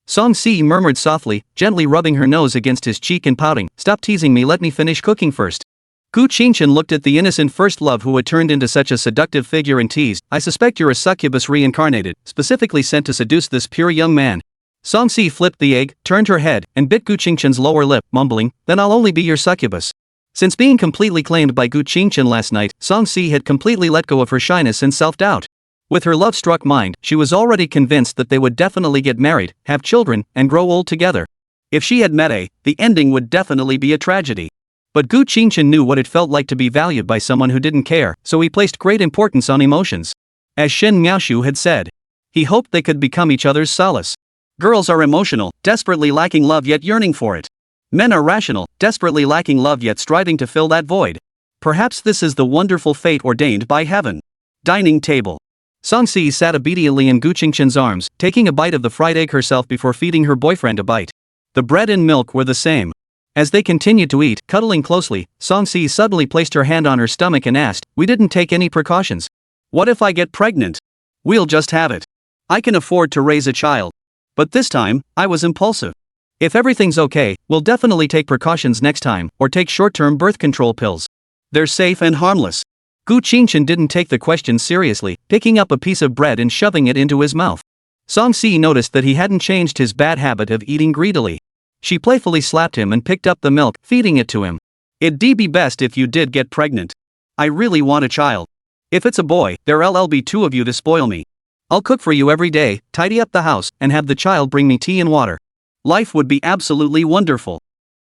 Song-si murmured softly, gently rubbing her nose against his cheek and pouting, "Stop teasing me, let me finish cooking first." Gu Qingchen looked at the innocent first love who had turned into such a seductive figure and teased, "I suspect you're a succubus reincarnated, specifically sent to seduce this pure young man." Song-si flipped the egg, turned her head, and bit Gu Qingchen's lower lip, mumbling, "Then I'll only be your succubus." Since being completely claimed by Gu Qingchen last night, Song-si had completely let go of her shyness and self-doubt. With her love-struck mind, she was already convinced that they would definitely get married, have children, and grow old together. If she had met the ending would definitely be a tragedy. But Gu Qingchen knew what it felt like to be valued by someone who didn't care, so he placed great importance on emotions. As Shen Miaoshu had said, he hoped they could become each other's solace. Girls are emotional, desperately lacking love yet yearning for it. Men are rational, desperately lacking love yet striving to fill that void. Perhaps this is the wonderful fate ordained by heaven. Dining table. Song-si sat obediently in Gu Qingchen's arms, taking a bite of the fried egg herself before feeding her boyfriend a bite. The bread and milk were the same. As they continued to eat, cuddling closely, Song-si suddenly placed her hand on her stomach and asked, "We didn't take any precautions. What if I get pregnant? We'll just have it. I can afford to raise a child. But this time, I was impulsive. If everything's okay, we'll definitely take precautions next time, or take short-term birth control pills. They're safe and harmless." Gu Qingchen didn't take the question seriously, picking up a piece of bread and shoving it into his mouth. Song-si noticed that he hadn't changed his bad habit of eating greedily. She playfully slapped him and picked up the milk, feeding it to him. "It'd be best if you did get pregnant. I really want a child." If it's a boy, there'll be two of you to spoil me. I'll cook for you every day, tidy up the house, and have the child bring me tea and water. Life would be absolutely wonderful.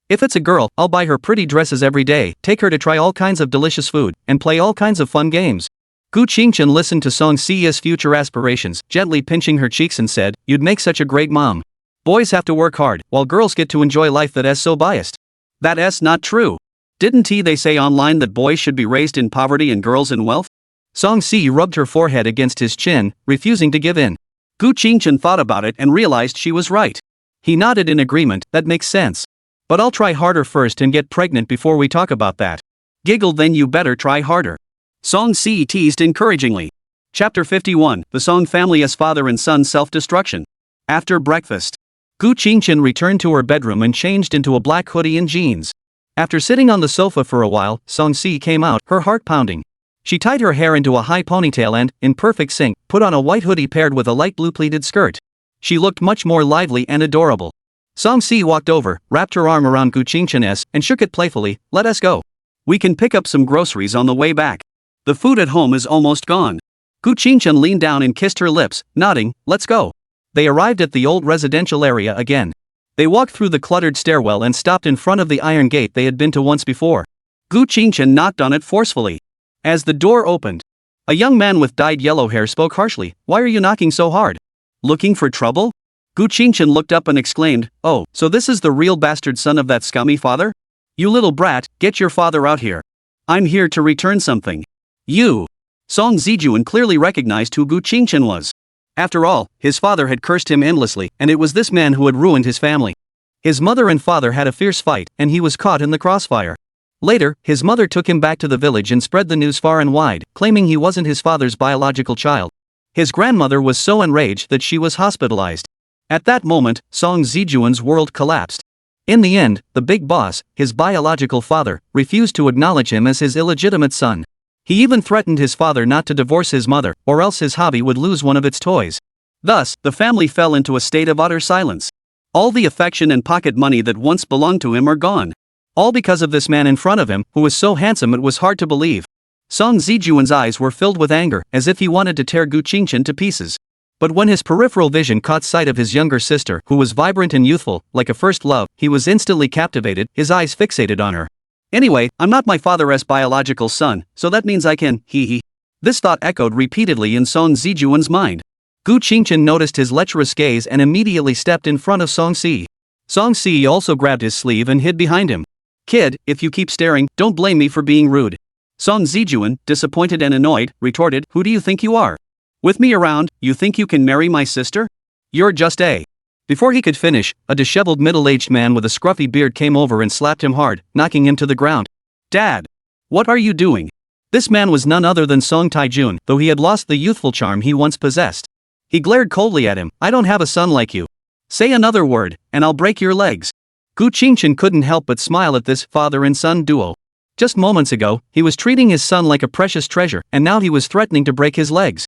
If it's a girl, I'll buy her pretty dresses every day, take her to try all kinds of delicious food, and play all kinds of fun games. Gu Qingchen listened to Song Si's future aspirations, gently pinching her cheeks and said, "You'd make such a great mom. Boys have to work hard, while girls get to enjoy life. That's so biased." That's not true. Didn't they say online that boys should be raised in poverty and girls in wealth? Song Si rubbed her forehead against his chin, refusing to give in. Gu Qingchen thought about it and realized she was right. He nodded in agreement. That makes sense. But I'll try harder first and get pregnant before we talk about that. Giggle. Then you better try harder. Song Si teased encouragingly. Chapter 51, The Song Family's Father and Son Self-Destruction. After breakfast, Gu Qingchen returned to her bedroom and changed into a black hoodie and jeans. After sitting on the sofa for a while, Song Si came out, her heart pounding. She tied her hair into a high ponytail and, in perfect sync, put on a white hoodie paired with a light blue pleated skirt. She looked much more lively and adorable. Song Si walked over, wrapped her arm around Gu Qingchen's, and shook it playfully. "Let us go. We can pick up some groceries on the way back. The food at home is almost gone." Gu Qingchen leaned down and kissed her lips, nodding. "Let's go." They arrived at the old residential area again. They walked through the cluttered stairwell and stopped in front of the iron gate they had been to once before. Gu Qingchen knocked on it forcefully. As the door opened, a young man with dyed yellow hair spoke harshly. "Why are you knocking so hard? Looking for trouble?" Gu Qingchen looked up and exclaimed, "Oh, so this is the real bastard son of that scummy father? You little brat, get your father out here. I'm here to return something." "You." Song Zijuan clearly recognized who Gu Qingchen was. After all, his father had cursed him endlessly, and it was this man who had ruined his family. His mother and father had a fierce fight, and he was caught in the crossfire. Later, his mother took him back to the village and spread the news far and wide, claiming he wasn't his father's biological child. His grandmother was so enraged that she was hospitalized. At that moment, Song Zijuan's world collapsed. In the end, the big boss, his biological father, refused to acknowledge him as his illegitimate son. He even threatened his father not to divorce his mother, or else his hobby would lose one of its toys. Thus, the family fell into a state of utter silence. All the affection and pocket money that once belonged to him are gone. All because of this man in front of him, who was so handsome it was hard to believe. Song Zijuan's eyes were filled with anger, as if he wanted to tear Gu Qingchen to pieces. But when his peripheral vision caught sight of his younger sister, who was vibrant and youthful, like a first love, he was instantly captivated, his eyes fixated on her. "Anyway, I'm not my father's biological son, so that means I can, hee. This thought echoed repeatedly in Song Zijuan's mind. Gu Qingchen noticed his lecherous gaze and immediately stepped in front of Song Si. Song Si also grabbed his sleeve and hid behind him. "Kid, if you keep staring, don't blame me for being rude." Song Zijuan, disappointed and annoyed, retorted, "Who do you think you are? With me around, you think you can marry my sister? You're just a..." Before he could finish, a disheveled middle-aged man with a scruffy beard came over and slapped him hard, knocking him to the ground. "Dad! What are you doing?" This man was none other than Song Taijun, though he had lost the youthful charm he once possessed. He glared coldly at him. "I don't have a son like you. Say another word, and I'll break your legs." Gu Qingchen couldn't help but smile at this father and son duo. Just moments ago, he was treating his son like a precious treasure, and now he was threatening to break his legs.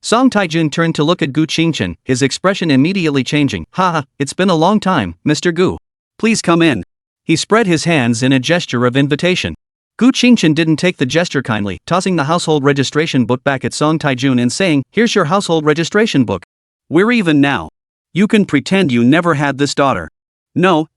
Song Taijun turned to look at Gu Qingchen, his expression immediately changing. "Haha, it's been a long time, Mr. Gu. Please come in." He spread his hands in a gesture of invitation. Gu Qingchen didn't take the gesture kindly, tossing the household registration book back at Song Taijun and saying, "Here's your household registration book. We're even now. You can pretend you never had this daughter." No.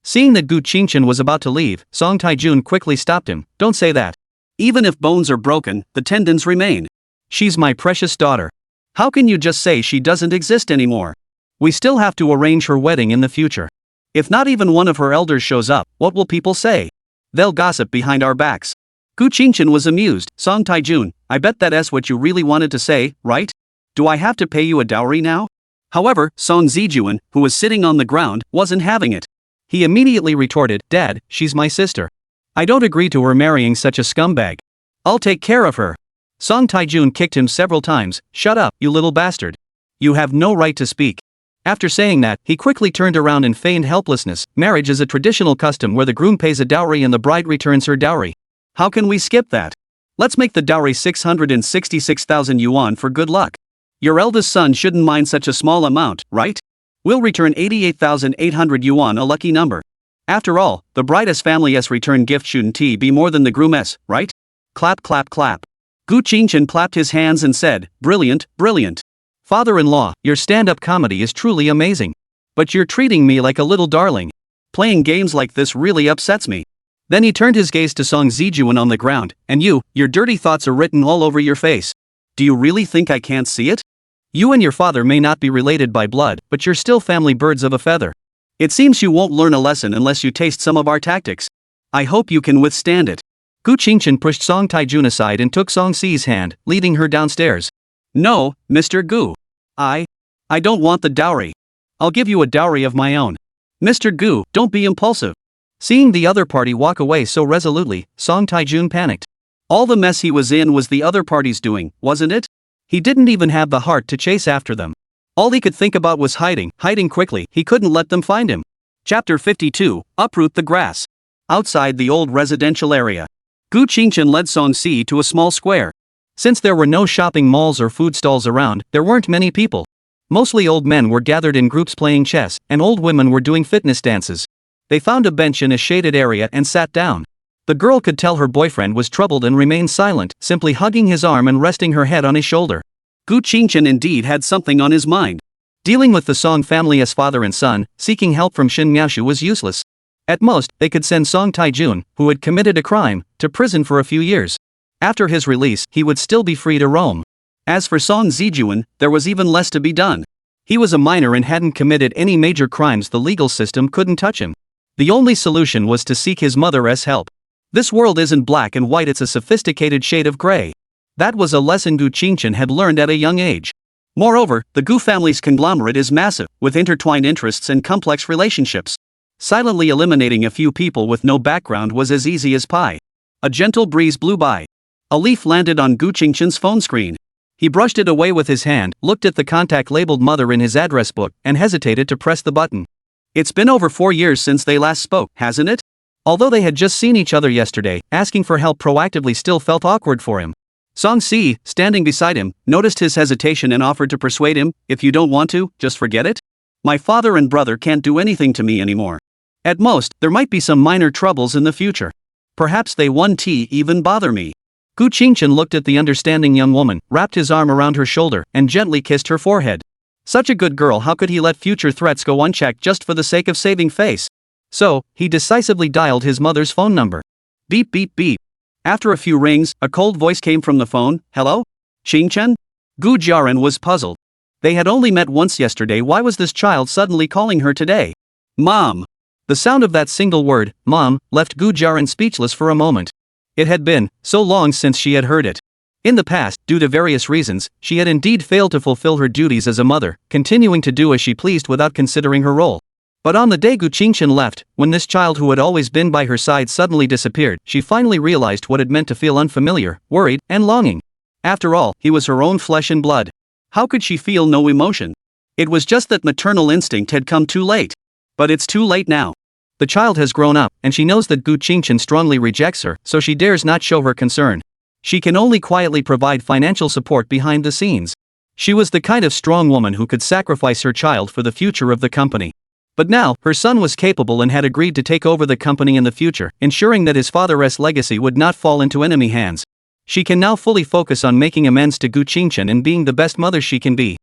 Seeing that Gu Qingchen was about to leave, Song Taijun quickly stopped him. "Don't say that. Even if bones are broken, the tendons remain. She's my precious daughter. How can you just say she doesn't exist anymore? We still have to arrange her wedding in the future. If not even one of her elders shows up, what will people say? They'll gossip behind our backs." Gu Qingchen was amused. "Song Taijun, I bet that's what you really wanted to say, right? Do I have to pay you a dowry now?" However, Song Zijuan, who was sitting on the ground, wasn't having it. He immediately retorted, "Dad, she's my sister. I don't agree to her marrying such a scumbag. I'll take care of her." Song Taijun kicked him several times. "Shut up, you little bastard. You have no right to speak." After saying that, he quickly turned around and feigned helplessness. Marriage is a traditional custom where the groom pays a dowry and the bride returns her dowry. How can we skip that? Let's make the dowry 666,000 yuan for good luck. Your eldest son shouldn't mind such a small amount, right? We'll return 88,800 yuan, a lucky number. After all, the bride's family's return gift shouldn't be more than the groom's, right? Clap clap clap. Gu Qingchen clapped his hands and said, "Brilliant, brilliant. Father-in-law, your stand-up comedy is truly amazing. But you're treating me like a little darling. Playing games like this really upsets me." Then he turned his gaze to Song Zijuan on the ground, "And your dirty thoughts are written all over your face. Do you really think I can't see it? You and your father may not be related by blood, but you're still family birds of a feather. It seems you won't learn a lesson unless you taste some of our tactics. I hope you can withstand it." Gu Qingchen pushed Song Taijun aside and took Song Si's hand, leading her downstairs. "No, Mr. Gu. I don't want the dowry. I'll give you a dowry of my own." "Mr. Gu, don't be impulsive." Seeing the other party walk away so resolutely, Song Taijun panicked. All the mess he was in was the other party's doing, wasn't it? He didn't even have the heart to chase after them. All he could think about was hiding quickly. He couldn't let them find him. Chapter 52, Uproot the Grass. Outside the old residential area, Gu Qingchen led Song Si to a small square. Since there were no shopping malls or food stalls around, there weren't many people. Mostly old men were gathered in groups playing chess, and old women were doing fitness dances. They found a bench in a shaded area and sat down. The girl could tell her boyfriend was troubled and remained silent, simply hugging his arm and resting her head on his shoulder. Gu Qingchen indeed had something on his mind. Dealing with the Song family as father and son, seeking help from Shin Miaoshu was useless. At most, they could send Song Taijun, who had committed a crime, to prison for a few years. After his release, he would still be free to roam. As for Song Zijuan, there was even less to be done. He was a minor and hadn't committed any major crimes. The legal system couldn't touch him. The only solution was to seek his mother's help. This world isn't black and white, it's a sophisticated shade of gray. That was a lesson Gu Qingchen had learned at a young age. Moreover, the Gu family's conglomerate is massive, with intertwined interests and complex relationships. Silently eliminating a few people with no background was as easy as pie. A gentle breeze blew by. A leaf landed on Gu Qingchen's phone screen. He brushed it away with his hand, looked at the contact labeled mother in his address book, and hesitated to press the button. It's been over 4 years since they last spoke, hasn't it? Although they had just seen each other yesterday, asking for help proactively still felt awkward for him. Song Si, standing beside him, noticed his hesitation and offered to persuade him, "If you don't want to, just forget it. My father and brother can't do anything to me anymore. At most, there might be some minor troubles in the future. Perhaps they won't even bother me." Gu Qingchen looked at the understanding young woman, wrapped his arm around her shoulder, and gently kissed her forehead. Such a good girl, how could he let future threats go unchecked just for the sake of saving face? So, he decisively dialed his mother's phone number. Beep beep beep. After a few rings, a cold voice came from the phone. "Hello? Qingchen?" Gu Jiaran was puzzled. They had only met once yesterday. Why was this child suddenly calling her today? "Mom." The sound of that single word, "Mom," left Gu Jiaran speechless for a moment. It had been so long since she had heard it. In the past, due to various reasons, she had indeed failed to fulfill her duties as a mother, continuing to do as she pleased without considering her role. But on the day Gu Qingchen left, when this child who had always been by her side suddenly disappeared, she finally realized what it meant to feel unfamiliar, worried, and longing. After all, he was her own flesh and blood. How could she feel no emotion? It was just that maternal instinct had come too late. But it's too late now. The child has grown up, and she knows that Gu Qingchen strongly rejects her, so she dares not show her concern. She can only quietly provide financial support behind the scenes. She was the kind of strong woman who could sacrifice her child for the future of the company. But now, her son was capable and had agreed to take over the company in the future, ensuring that his father's legacy would not fall into enemy hands. She can now fully focus on making amends to Gu Qingchen and being the best mother she can be.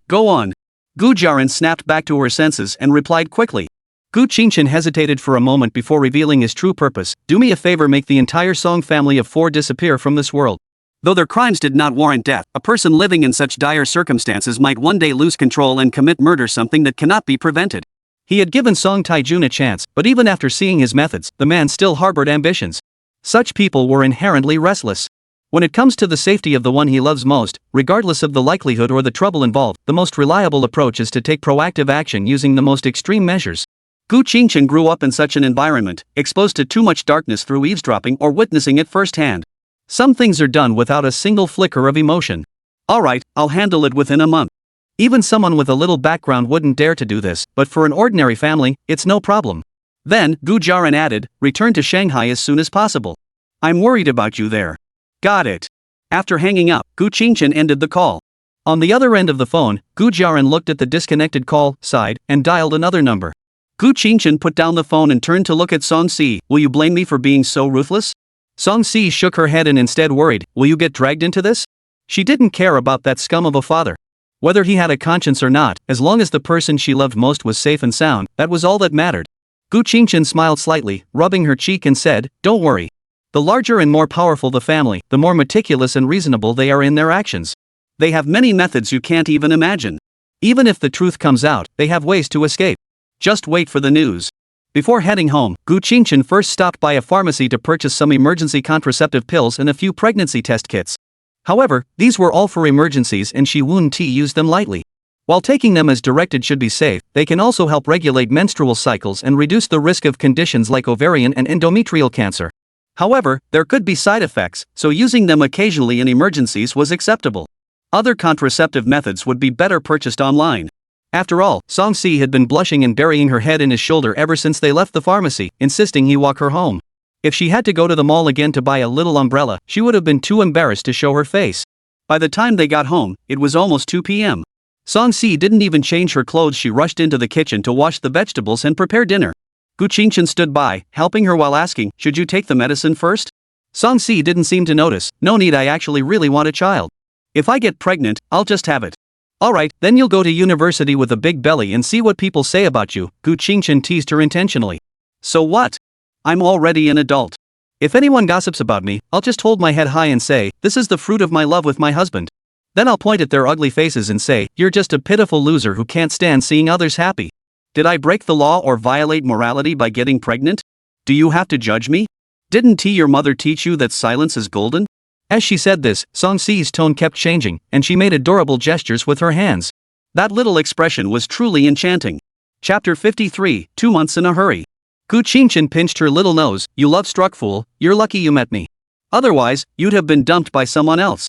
Go on. Gu Jiaran snapped back to her senses and replied quickly. Gu Qingchen hesitated for a moment before revealing his true purpose. "Do me a favor, make the entire Song family of 4 disappear from this world." Though their crimes did not warrant death, a person living in such dire circumstances might one day lose control and commit murder, something that cannot be prevented. He had given Song Taijun a chance, but even after seeing his methods, the man still harbored ambitions. Such people were inherently restless. When it comes to the safety of the one he loves most, regardless of the likelihood or the trouble involved, the most reliable approach is to take proactive action using the most extreme measures. Gu Qingchen grew up in such an environment, exposed to too much darkness through eavesdropping or witnessing it firsthand. Some things are done without a single flicker of emotion. "Alright, I'll handle it within a month." Even someone with a little background wouldn't dare to do this, but for an ordinary family, it's no problem. Then, Gu Jiaran added, "Return to Shanghai as soon as possible. I'm worried about you there." "Got it." After hanging up, Gu Qingchen ended the call. On the other end of the phone, Gu Jiaran looked at the disconnected call, sighed, and dialed another number. Gu Qingchen put down the phone and turned to look at Song Si. "Will you blame me for being so ruthless? Song-si shook her head and instead worried, will you get dragged into this? She didn't care about that scum of a father. Whether he had a conscience or not, as long as the person she loved most was safe and sound, that was all that mattered. Gu Qingchen smiled slightly, rubbing her cheek and said, don't worry. The larger and more powerful the family, the more meticulous and reasonable they are in their actions. They have many methods you can't even imagine. Even if the truth comes out, they have ways to escape. Just wait for the news. Before heading home, Gu Qingchen first stopped by a pharmacy to purchase some emergency contraceptive pills and a few pregnancy test kits. However, these were all for emergencies and Shi Wen-ti used them lightly. While taking them as directed should be safe, they can also help regulate menstrual cycles and reduce the risk of conditions like ovarian and endometrial cancer. However, there could be side effects, so using them occasionally in emergencies was acceptable. Other contraceptive methods would be better purchased online. After all, Song-si had been blushing and burying her head in his shoulder ever since they left the pharmacy, insisting he walk her home. If she had to go to the mall again to buy a little umbrella, she would have been too embarrassed to show her face. By the time they got home, it was almost 2 p.m. Song-si didn't even change her clothes. She rushed into the kitchen to wash the vegetables and prepare dinner. Gu Qingchen stood by, helping her while asking, should you take the medicine first? Song-si didn't seem to notice, no need, I actually really want a child. If I get pregnant, I'll just have it. Alright, then you'll go to university with a big belly and see what people say about you, Gu Qingchen teased her intentionally. So what? I'm already an adult. If anyone gossips about me, I'll just hold my head high and say, this is the fruit of my love with my husband. Then I'll point at their ugly faces and say, you're just a pitiful loser who can't stand seeing others happy. Did I break the law or violate morality by getting pregnant? Do you have to judge me? Didn't your mother teach you that silence is golden? As she said this, Song-si's tone kept changing, and she made adorable gestures with her hands. That little expression was truly enchanting. Chapter 53, 2 months in a hurry. Gu Qingchen pinched her little nose, you love-struck fool, you're lucky you met me. Otherwise, you'd have been dumped by someone else.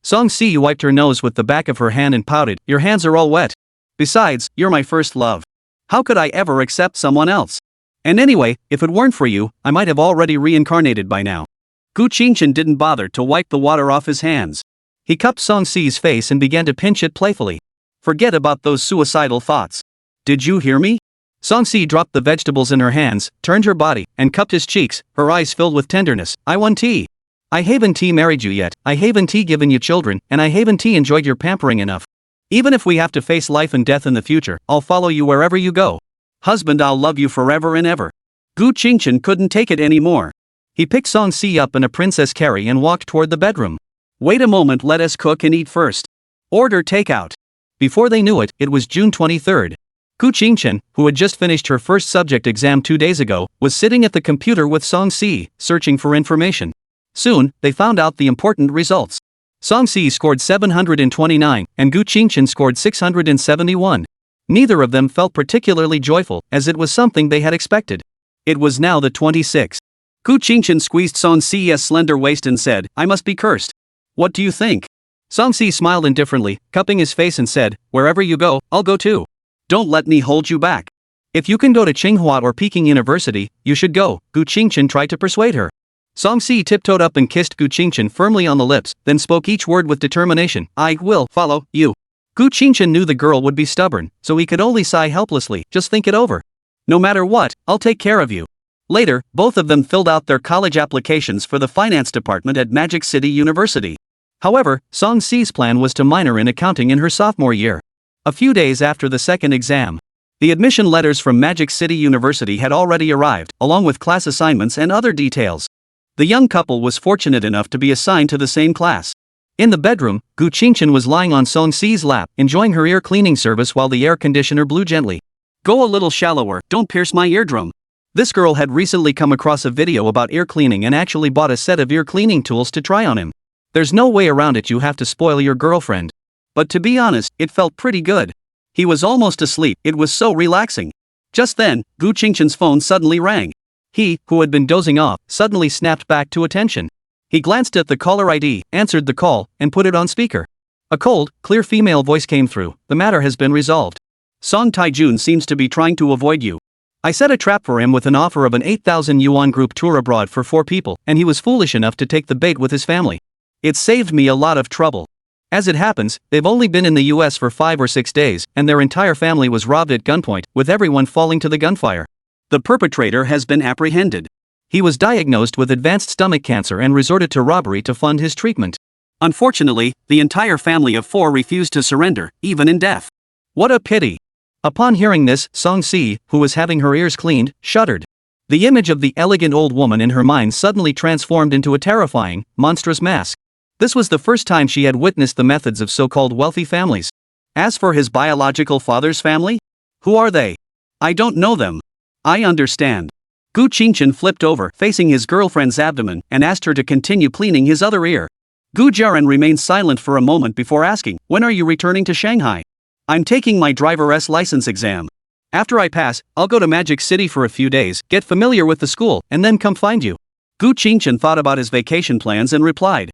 Song-si wiped her nose with the back of her hand and pouted, your hands are all wet. Besides, you're my first love. How could I ever accept someone else? And anyway, if it weren't for you, I might have already reincarnated by now. Gu Qingchen didn't bother to wipe the water off his hands. He cupped Song-si's face and began to pinch it playfully. Forget about those suicidal thoughts. Did you hear me? Song-si dropped the vegetables in her hands, turned her body, and cupped his cheeks, her eyes filled with tenderness. I want-ti. I haven't-ti married you yet, I haven't-ti given you children, and I haven't-ti enjoyed your pampering enough. Even if we have to face life and death in the future, I'll follow you wherever you go. Husband, I'll love you forever and ever. Gu Qingchen couldn't take it anymore. He picked Song-si up in a princess carry and walked toward the bedroom. Wait a moment, let us cook and eat first. Order takeout. Before they knew it, it was June 23rd. Gu Qingchen, who had just finished her first subject exam 2 days ago, was sitting at the computer with Song-si, searching for information. Soon, they found out the important results. Song-si scored 729, and Gu Qingchen scored 671. Neither of them felt particularly joyful, as it was something they had expected. It was now the 26th. Gu Qingchen squeezed Song-si's slender waist and said, I must be cursed. What do you think? Song-si smiled indifferently, cupping his face and said, wherever you go, I'll go too. Don't let me hold you back. If you can go to Tsinghua or Peking University, you should go, Gu Qingchen tried to persuade her. Song-si tiptoed up and kissed Gu Qingchen firmly on the lips, then spoke each word with determination, I will follow you. Gu Qingchen knew the girl would be stubborn, so he could only sigh helplessly, just think it over. No matter what, I'll take care of you. Later, both of them filled out their college applications for the finance department at Magic City University. However, Song-si's plan was to minor in accounting in her sophomore year. A few days after the second exam, the admission letters from Magic City University had already arrived, along with class assignments and other details. The young couple was fortunate enough to be assigned to the same class. In the bedroom, Gu Qingchen was lying on Song-si's lap, enjoying her ear cleaning service while the air conditioner blew gently. Go a little shallower, don't pierce my eardrum. This girl had recently come across a video about ear cleaning and actually bought a set of ear cleaning tools to try on him. There's no way around it, you have to spoil your girlfriend. But to be honest, it felt pretty good. He was almost asleep, it was so relaxing. Just then, Gu Qingchen's phone suddenly rang. He, who had been dozing off, suddenly snapped back to attention. He glanced at the caller ID, answered the call, and put it on speaker. A cold, clear female voice came through, the matter has been resolved. Song Taijun seems to be trying to avoid you. I set a trap for him with an offer of an 8,000 yuan group tour abroad for 4 people, and he was foolish enough to take the bait with his family. It saved me a lot of trouble. As it happens, they've only been in the US for 5 or 6 days, and their entire family was robbed at gunpoint, with everyone falling to the gunfire. The perpetrator has been apprehended. He was diagnosed with advanced stomach cancer and resorted to robbery to fund his treatment. Unfortunately, the entire family of 4 refused to surrender, even in death. What a pity. Upon hearing this, Song-si, who was having her ears cleaned, shuddered. The image of the elegant old woman in her mind suddenly transformed into a terrifying, monstrous mask. This was the first time she had witnessed the methods of so-called wealthy families. As for his biological father's family? Who are they? I don't know them. I understand. Gu Qingchen flipped over, facing his girlfriend's abdomen, and asked her to continue cleaning his other ear. Gu Jiaren remained silent for a moment before asking, "When are you returning to Shanghai?" "I'm taking my driver's license exam. After I pass, I'll go to Magic City for a few days, get familiar with the school, and then come find you." Gu Qingchen thought about his vacation plans and replied,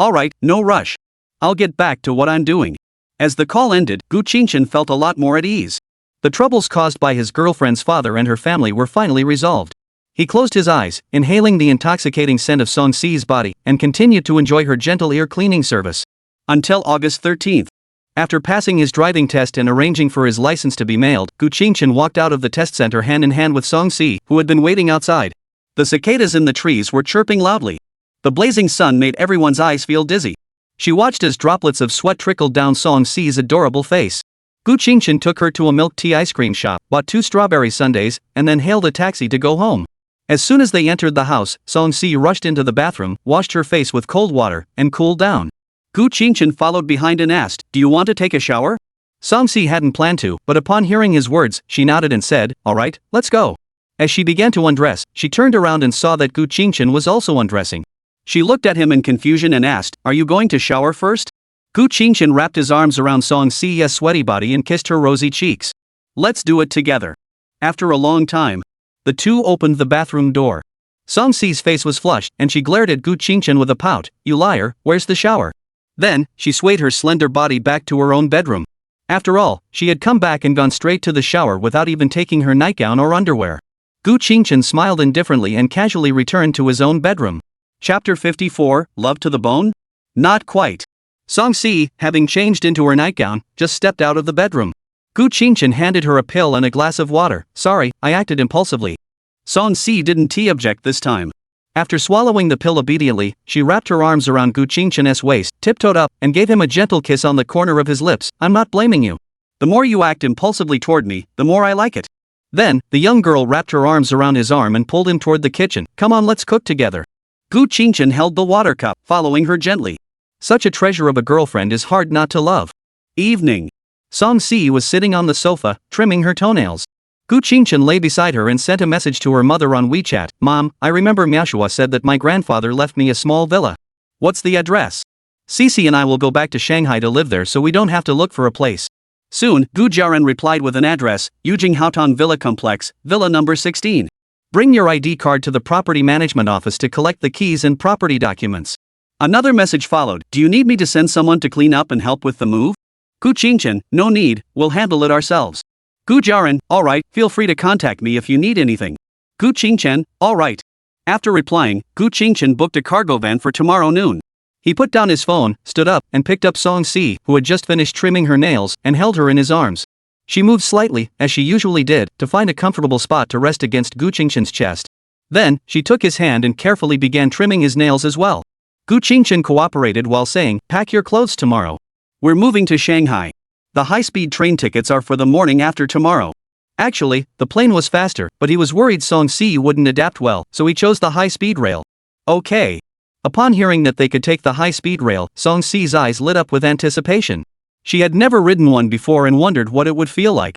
"Alright, no rush. I'll get back to what I'm doing." As the call ended, Gu Qingchen felt a lot more at ease. The troubles caused by his girlfriend's father and her family were finally resolved. He closed his eyes, inhaling the intoxicating scent of Song-si's body, and continued to enjoy her gentle ear cleaning service. Until August 13th. After passing his driving test and arranging for his license to be mailed, Gu Qingchen walked out of the test center hand in hand with Song-si, who had been waiting outside. The cicadas in the trees were chirping loudly. The blazing sun made everyone's eyes feel dizzy. She watched as droplets of sweat trickled down Song-si's adorable face. Gu Qingchen took her to a milk tea ice cream shop, bought 2 strawberry sundaes, and then hailed a taxi to go home. As soon as they entered the house, Song-si rushed into the bathroom, washed her face with cold water, and cooled down. Gu Qingchen followed behind and asked, "Do you want to take a shower?" Song-si hadn't planned to, but upon hearing his words, she nodded and said, "Alright, let's go." As she began to undress, she turned around and saw that Gu Qingchen was also undressing. She looked at him in confusion and asked, "Are you going to shower first?" Gu Qingchen wrapped his arms around Song-si's sweaty body and kissed her rosy cheeks. "Let's do it together." After a long time, the two opened the bathroom door. Song-si's face was flushed, and she glared at Gu Qingchen with a pout. "You liar, where's the shower?" Then, she swayed her slender body back to her own bedroom. After all, she had come back and gone straight to the shower without even taking her nightgown or underwear. Gu Qingchen smiled indifferently and casually returned to his own bedroom. Chapter 54, Love to the Bone? Not quite. Song-si, having changed into her nightgown, just stepped out of the bedroom. Gu Qingchen handed her a pill and a glass of water. "Sorry, I acted impulsively." Song-si didn't object this time. After swallowing the pill obediently, she wrapped her arms around Gu Qingchen's waist, tiptoed up, and gave him a gentle kiss on the corner of his lips. "I'm not blaming you. The more you act impulsively toward me, the more I like it." Then, the young girl wrapped her arms around his arm and pulled him toward the kitchen. "Come on, let's cook together." Gu Qingchen held the water cup, following her gently. Such a treasure of a girlfriend is hard not to love. Evening. Song-si was sitting on the sofa, trimming her toenails. Gu Qingchen lay beside her and sent a message to her mother on WeChat. "Mom, I remember Manhwa said that my grandfather left me a small villa. What's the address? Cece and I will go back to Shanghai to live there so we don't have to look for a place." Soon, Gu Jiaren replied with an address, Yujing Haotan Villa Complex, Villa number 16. Bring your ID card to the property management office to collect the keys and property documents. Another message followed. "Do you need me to send someone to clean up and help with the move?" Gu Qingchen, "No need, we'll handle it ourselves." Gu Jiaren, "Alright, feel free to contact me if you need anything." Gu Qingchen, "Alright." After replying, Gu Qingchen booked a cargo van for tomorrow noon. He put down his phone, stood up, and picked up Song-si, who had just finished trimming her nails, and held her in his arms. She moved slightly, as she usually did, to find a comfortable spot to rest against Gu Qingchen's chest. Then, she took his hand and carefully began trimming his nails as well. Gu Qingchen cooperated while saying, "Pack your clothes tomorrow. We're moving to Shanghai. The high-speed train tickets are for the morning after tomorrow." Actually, the plane was faster, but he was worried Song-si wouldn't adapt well, so he chose the high-speed rail. Okay. Upon hearing that they could take the high-speed rail, Song-si's eyes lit up with anticipation. She had never ridden one before and wondered what it would feel like.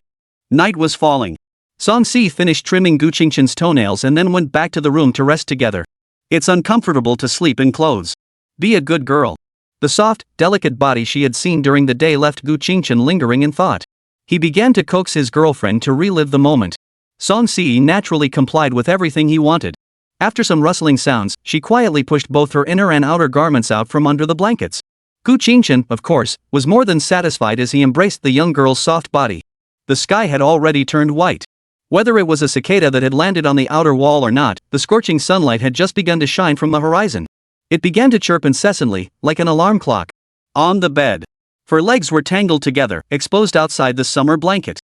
Night was falling. Song-si finished trimming Gu Qingchen's toenails and then went back to the room to rest together. It's uncomfortable to sleep in clothes. Be a good girl. The soft, delicate body she had seen during the day left Gu Qingchen lingering in thought. He began to coax his girlfriend to relive the moment. Song-si naturally complied with everything he wanted. After some rustling sounds, she quietly pushed both her inner and outer garments out from under the blankets. Gu Qingchen, of course, was more than satisfied as he embraced the young girl's soft body. The sky had already turned white. Whether it was a cicada that had landed on the outer wall or not, the scorching sunlight had just begun to shine from the horizon. It began to chirp incessantly, like an alarm clock. On the bed. Her legs were tangled together, exposed outside the summer blanket.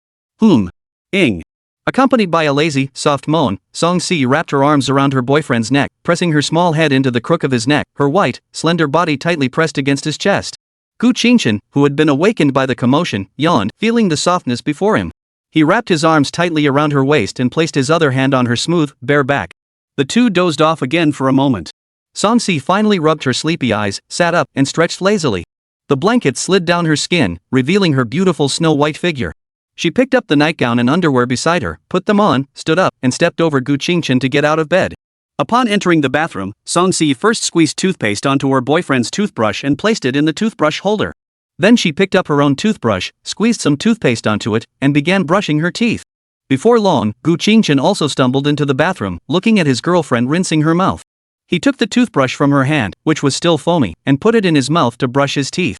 Ing. Accompanied by a lazy, soft moan, Song-si wrapped her arms around her boyfriend's neck, pressing her small head into the crook of his neck, her white, slender body tightly pressed against his chest. Gu Qingchen, who had been awakened by the commotion, yawned, feeling the softness before him. He wrapped his arms tightly around her waist and placed his other hand on her smooth, bare back. The two dozed off again for a moment. Song-si finally rubbed her sleepy eyes, sat up, and stretched lazily. The blanket slid down her skin, revealing her beautiful snow-white figure. She picked up the nightgown and underwear beside her, put them on, stood up, and stepped over Gu Qingchen to get out of bed. Upon entering the bathroom, Song-si first squeezed toothpaste onto her boyfriend's toothbrush and placed it in the toothbrush holder. Then she picked up her own toothbrush, squeezed some toothpaste onto it, and began brushing her teeth. Before long, Gu Qingchen also stumbled into the bathroom, looking at his girlfriend rinsing her mouth. He took the toothbrush from her hand, which was still foamy, and put it in his mouth to brush his teeth.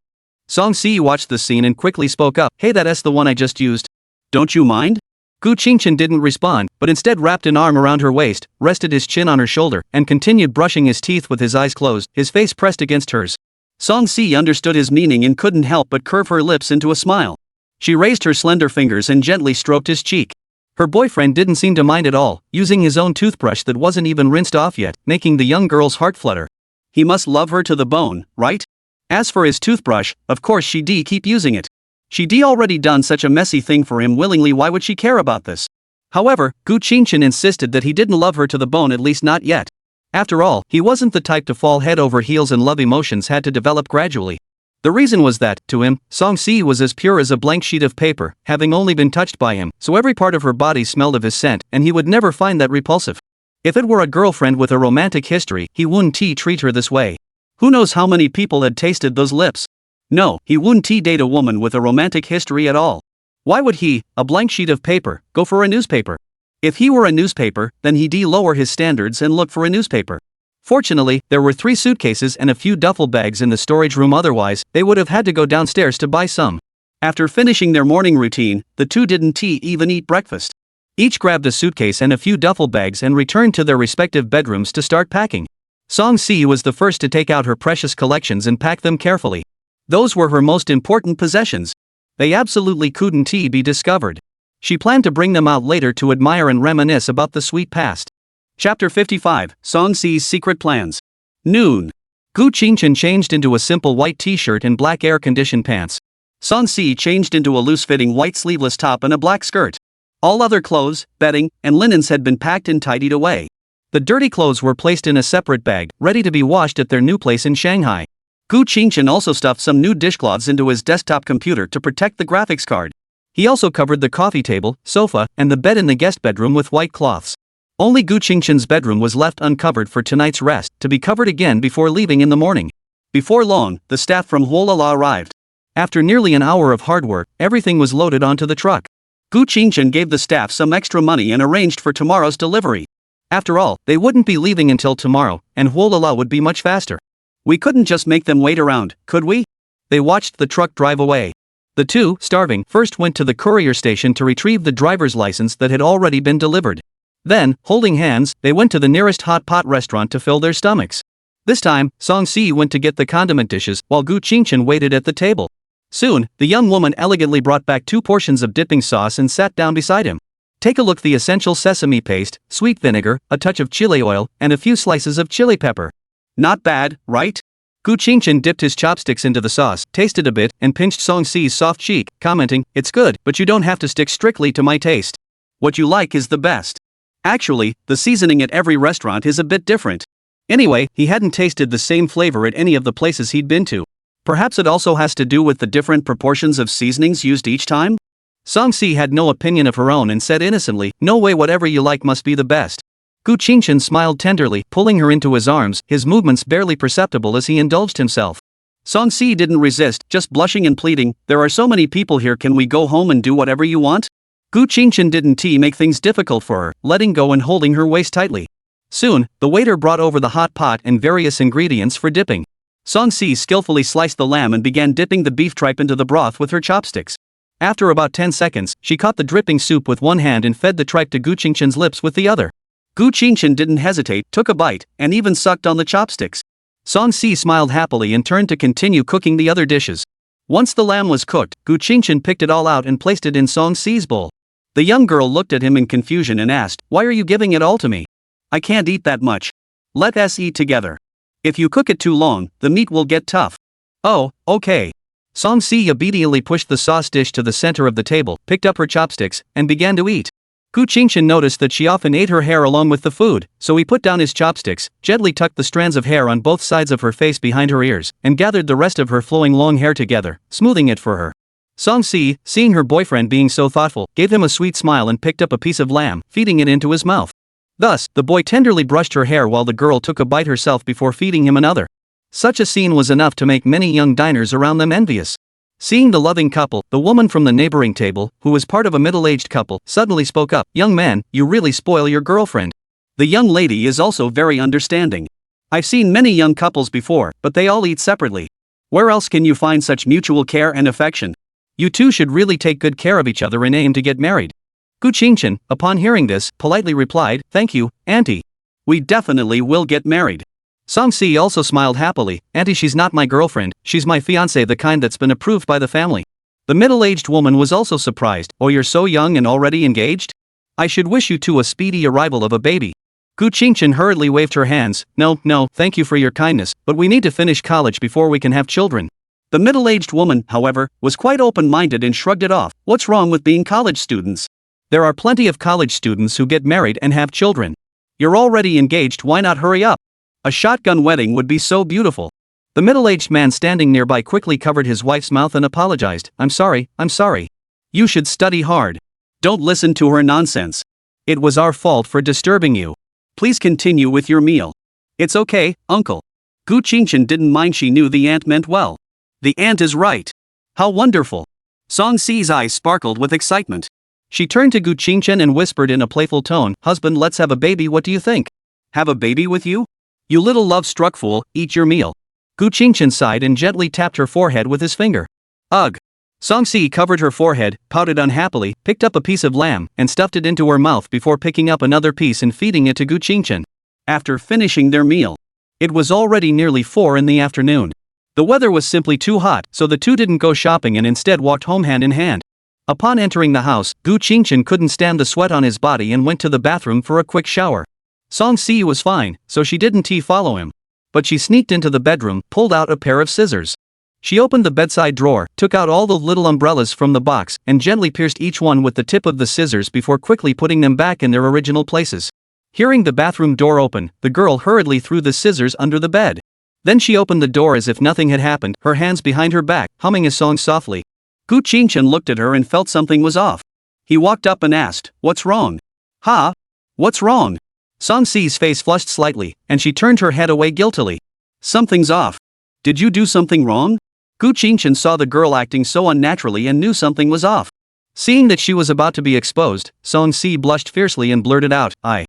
Song-si watched the scene and quickly spoke up, "Hey, that's the one I just used. Don't you mind?" Gu Qingchen didn't respond, but instead wrapped an arm around her waist, rested his chin on her shoulder, and continued brushing his teeth with his eyes closed, his face pressed against hers. Song-si understood his meaning and couldn't help but curve her lips into a smile. She raised her slender fingers and gently stroked his cheek. Her boyfriend didn't seem to mind at all, using his own toothbrush that wasn't even rinsed off yet, making the young girl's heart flutter. He must love her to the bone, right? As for his toothbrush, of course she'd keep using it. She'd already done such a messy thing for him willingly, why would she care about this? However, Gu Qingchen insisted that he didn't love her to the bone, at least not yet. After all, he wasn't the type to fall head over heels, and love emotions had to develop gradually. The reason was that, to him, Song-si was as pure as a blank sheet of paper, having only been touched by him, so every part of her body smelled of his scent, and he would never find that repulsive. If it were a girlfriend with a romantic history, he wouldn't treat her this way. Who knows how many people had tasted those lips? No, he wouldn't date a woman with a romantic history at all. Why would he, a blank sheet of paper, go for a newspaper? If he were a newspaper, then he'd lower his standards and look for a newspaper. Fortunately, there were 3 suitcases and a few duffel bags in the storage room, otherwise, they would have had to go downstairs to buy some. After finishing their morning routine, the two didn't even eat breakfast. Each grabbed a suitcase and a few duffel bags and returned to their respective bedrooms to start packing. Song-si was the first to take out her precious collections and pack them carefully. Those were her most important possessions. They absolutely couldn't be discovered. She planned to bring them out later to admire and reminisce about the sweet past. Chapter 55, Song-si's Secret Plans. Noon. Gu Qingchen changed into a simple white t-shirt and black air-conditioned pants. Song-si changed into a loose-fitting white sleeveless top and a black skirt. All other clothes, bedding, and linens had been packed and tidied away. The dirty clothes were placed in a separate bag, ready to be washed at their new place in Shanghai. Gu Qingchen also stuffed some new dishcloths into his desktop computer to protect the graphics card. He also covered the coffee table, sofa, and the bed in the guest bedroom with white cloths. Only Gu Qingchen's bedroom was left uncovered for tonight's rest, to be covered again before leaving in the morning. Before long, the staff from Huolala arrived. After nearly an hour of hard work, everything was loaded onto the truck. Gu Qingchen gave the staff some extra money and arranged for tomorrow's delivery. After all, they wouldn't be leaving until tomorrow, and Huolala would be much faster. We couldn't just make them wait around, could we? They watched the truck drive away. The two, starving, first went to the courier station to retrieve the driver's license that had already been delivered. Then, holding hands, they went to the nearest hot pot restaurant to fill their stomachs. This time, Song-si went to get the condiment dishes, while Gu Qingchen waited at the table. Soon, the young woman elegantly brought back 2 portions of dipping sauce and sat down beside him. Take a look, the essential sesame paste, sweet vinegar, a touch of chili oil, and a few slices of chili pepper. Not bad, right? Gu Qingchen dipped his chopsticks into the sauce, tasted a bit, and pinched Song-si's soft cheek, commenting, "It's good, but you don't have to stick strictly to my taste. What you like is the best." Actually, the seasoning at every restaurant is a bit different. Anyway, he hadn't tasted the same flavor at any of the places he'd been to. Perhaps it also has to do with the different proportions of seasonings used each time? Song-si had no opinion of her own and said innocently, "No way, whatever you like must be the best." Gu Qingchen smiled tenderly, pulling her into his arms, his movements barely perceptible as he indulged himself. Song-si didn't resist, just blushing and pleading, "There are so many people here, can we go home and do whatever you want?" Gu Qingchen didn't make things difficult for her, letting go and holding her waist tightly. Soon, the waiter brought over the hot pot and various ingredients for dipping. Song-si skillfully sliced the lamb and began dipping the beef tripe into the broth with her chopsticks. After about 10 seconds, she caught the dripping soup with one hand and fed the tripe to Gu Qingchen's lips with the other. Gu Qingchen didn't hesitate, took a bite, and even sucked on the chopsticks. Song-si smiled happily and turned to continue cooking the other dishes. Once the lamb was cooked, Gu Qingchen picked it all out and placed it in Song-si's bowl. The young girl looked at him in confusion and asked, "Why are you giving it all to me? I can't eat that much. Let us eat together. If you cook it too long, the meat will get tough." "Oh, okay." Song-si obediently pushed the sauce dish to the center of the table, picked up her chopsticks, and began to eat. Gu Qingchen noticed that she often ate her hair along with the food, so he put down his chopsticks, gently tucked the strands of hair on both sides of her face behind her ears, and gathered the rest of her flowing long hair together, smoothing it for her. Song-si, seeing her boyfriend being so thoughtful, gave him a sweet smile and picked up a piece of lamb, feeding it into his mouth. Thus, the boy tenderly brushed her hair while the girl took a bite herself before feeding him another. Such a scene was enough to make many young diners around them envious. Seeing the loving couple, the woman from the neighboring table, who was part of a middle-aged couple, suddenly spoke up, "Young man, you really spoil your girlfriend." The young lady is also very understanding. I've seen many young couples before, but they all eat separately. Where else can you find such mutual care and affection? You two should really take good care of each other and aim to get married. Gu Qingchen, upon hearing this, politely replied, "Thank you, auntie. We definitely will get married." Song-si also smiled happily, "Auntie, she's not my girlfriend, she's my fiancée, the kind that's been approved by the family." The middle-aged woman was also surprised. "Oh, you're so young and already engaged? I should wish you two a speedy arrival of a baby." Gu Qingchen hurriedly waved her hands, No, thank you for your kindness, but we need to finish college before we can have children." The middle-aged woman, however, was quite open-minded and shrugged it off. "What's wrong with being college students? There are plenty of college students who get married and have children. You're already engaged, why not hurry up? A shotgun wedding would be so beautiful." The middle-aged man standing nearby quickly covered his wife's mouth and apologized. I'm sorry. You should study hard. Don't listen to her nonsense. It was our fault for disturbing you. Please continue with your meal." "It's okay, uncle." Gu Qingchen didn't mind, she knew the aunt meant well. The aunt is right. How wonderful. Song-si's eyes sparkled with excitement. She turned to Gu Qingchen and whispered in a playful tone, "Husband, let's have a baby, what do you think?" "Have a baby with you? You little love-struck fool, eat your meal." Gu Qingchen sighed and gently tapped her forehead with his finger. "Ugh." Song-si covered her forehead, pouted unhappily, picked up a piece of lamb, and stuffed it into her mouth before picking up another piece and feeding it to Gu Qingchen. After finishing their meal, it was already nearly 4 in the afternoon. The weather was simply too hot, so the two didn't go shopping and instead walked home hand in hand. Upon entering the house, Gu Qingchen couldn't stand the sweat on his body and went to the bathroom for a quick shower. Song-si was fine, so she didn't follow him. But she sneaked into the bedroom, pulled out a pair of scissors. She opened the bedside drawer, took out all the little umbrellas from the box, and gently pierced each one with the tip of the scissors before quickly putting them back in their original places. Hearing the bathroom door open, the girl hurriedly threw the scissors under the bed. Then she opened the door as if nothing had happened, her hands behind her back, humming a song softly. Gu Qingchen looked at her and felt something was off. He walked up and asked, "What's wrong?" "Ha? What's wrong?" Song-si's face flushed slightly, and she turned her head away guiltily. "Something's off. Did you do something wrong?" Gu Qingchen saw the girl acting so unnaturally and knew something was off. Seeing that she was about to be exposed, Song-si blushed fiercely and blurted out, I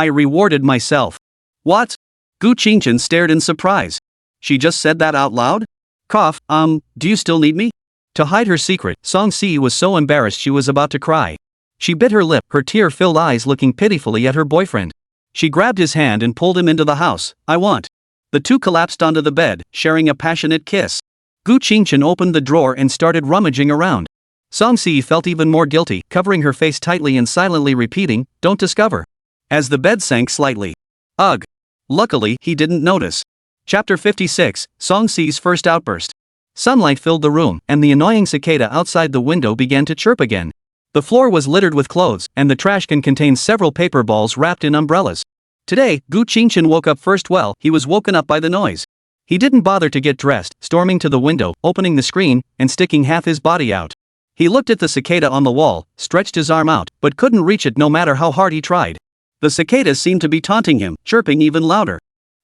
rewarded myself." "What?" Gu Qingchen stared in surprise. She just said that out loud? Cough, do you still need me? To hide her secret, Song-si was so embarrassed she was about to cry. She bit her lip, her tear-filled eyes looking pitifully at her boyfriend. She grabbed his hand and pulled him into the house. "I want." The two collapsed onto the bed, sharing a passionate kiss. Gu Qingchen opened the drawer and started rummaging around. Song-si felt even more guilty, covering her face tightly and silently repeating, "Don't discover." As the bed sank slightly. Ugh. Luckily, he didn't notice. Chapter 56, Song-si's first outburst. Sunlight filled the room, and the annoying cicada outside the window began to chirp again. The floor was littered with clothes, and the trash can contained several paper balls wrapped in umbrellas. Today, Gu Qingchen woke up first. He was woken up by the noise. He didn't bother to get dressed, storming to the window, opening the screen, and sticking half his body out. He looked at the cicada on the wall, stretched his arm out, but couldn't reach it no matter how hard he tried. The cicadas seemed to be taunting him, chirping even louder.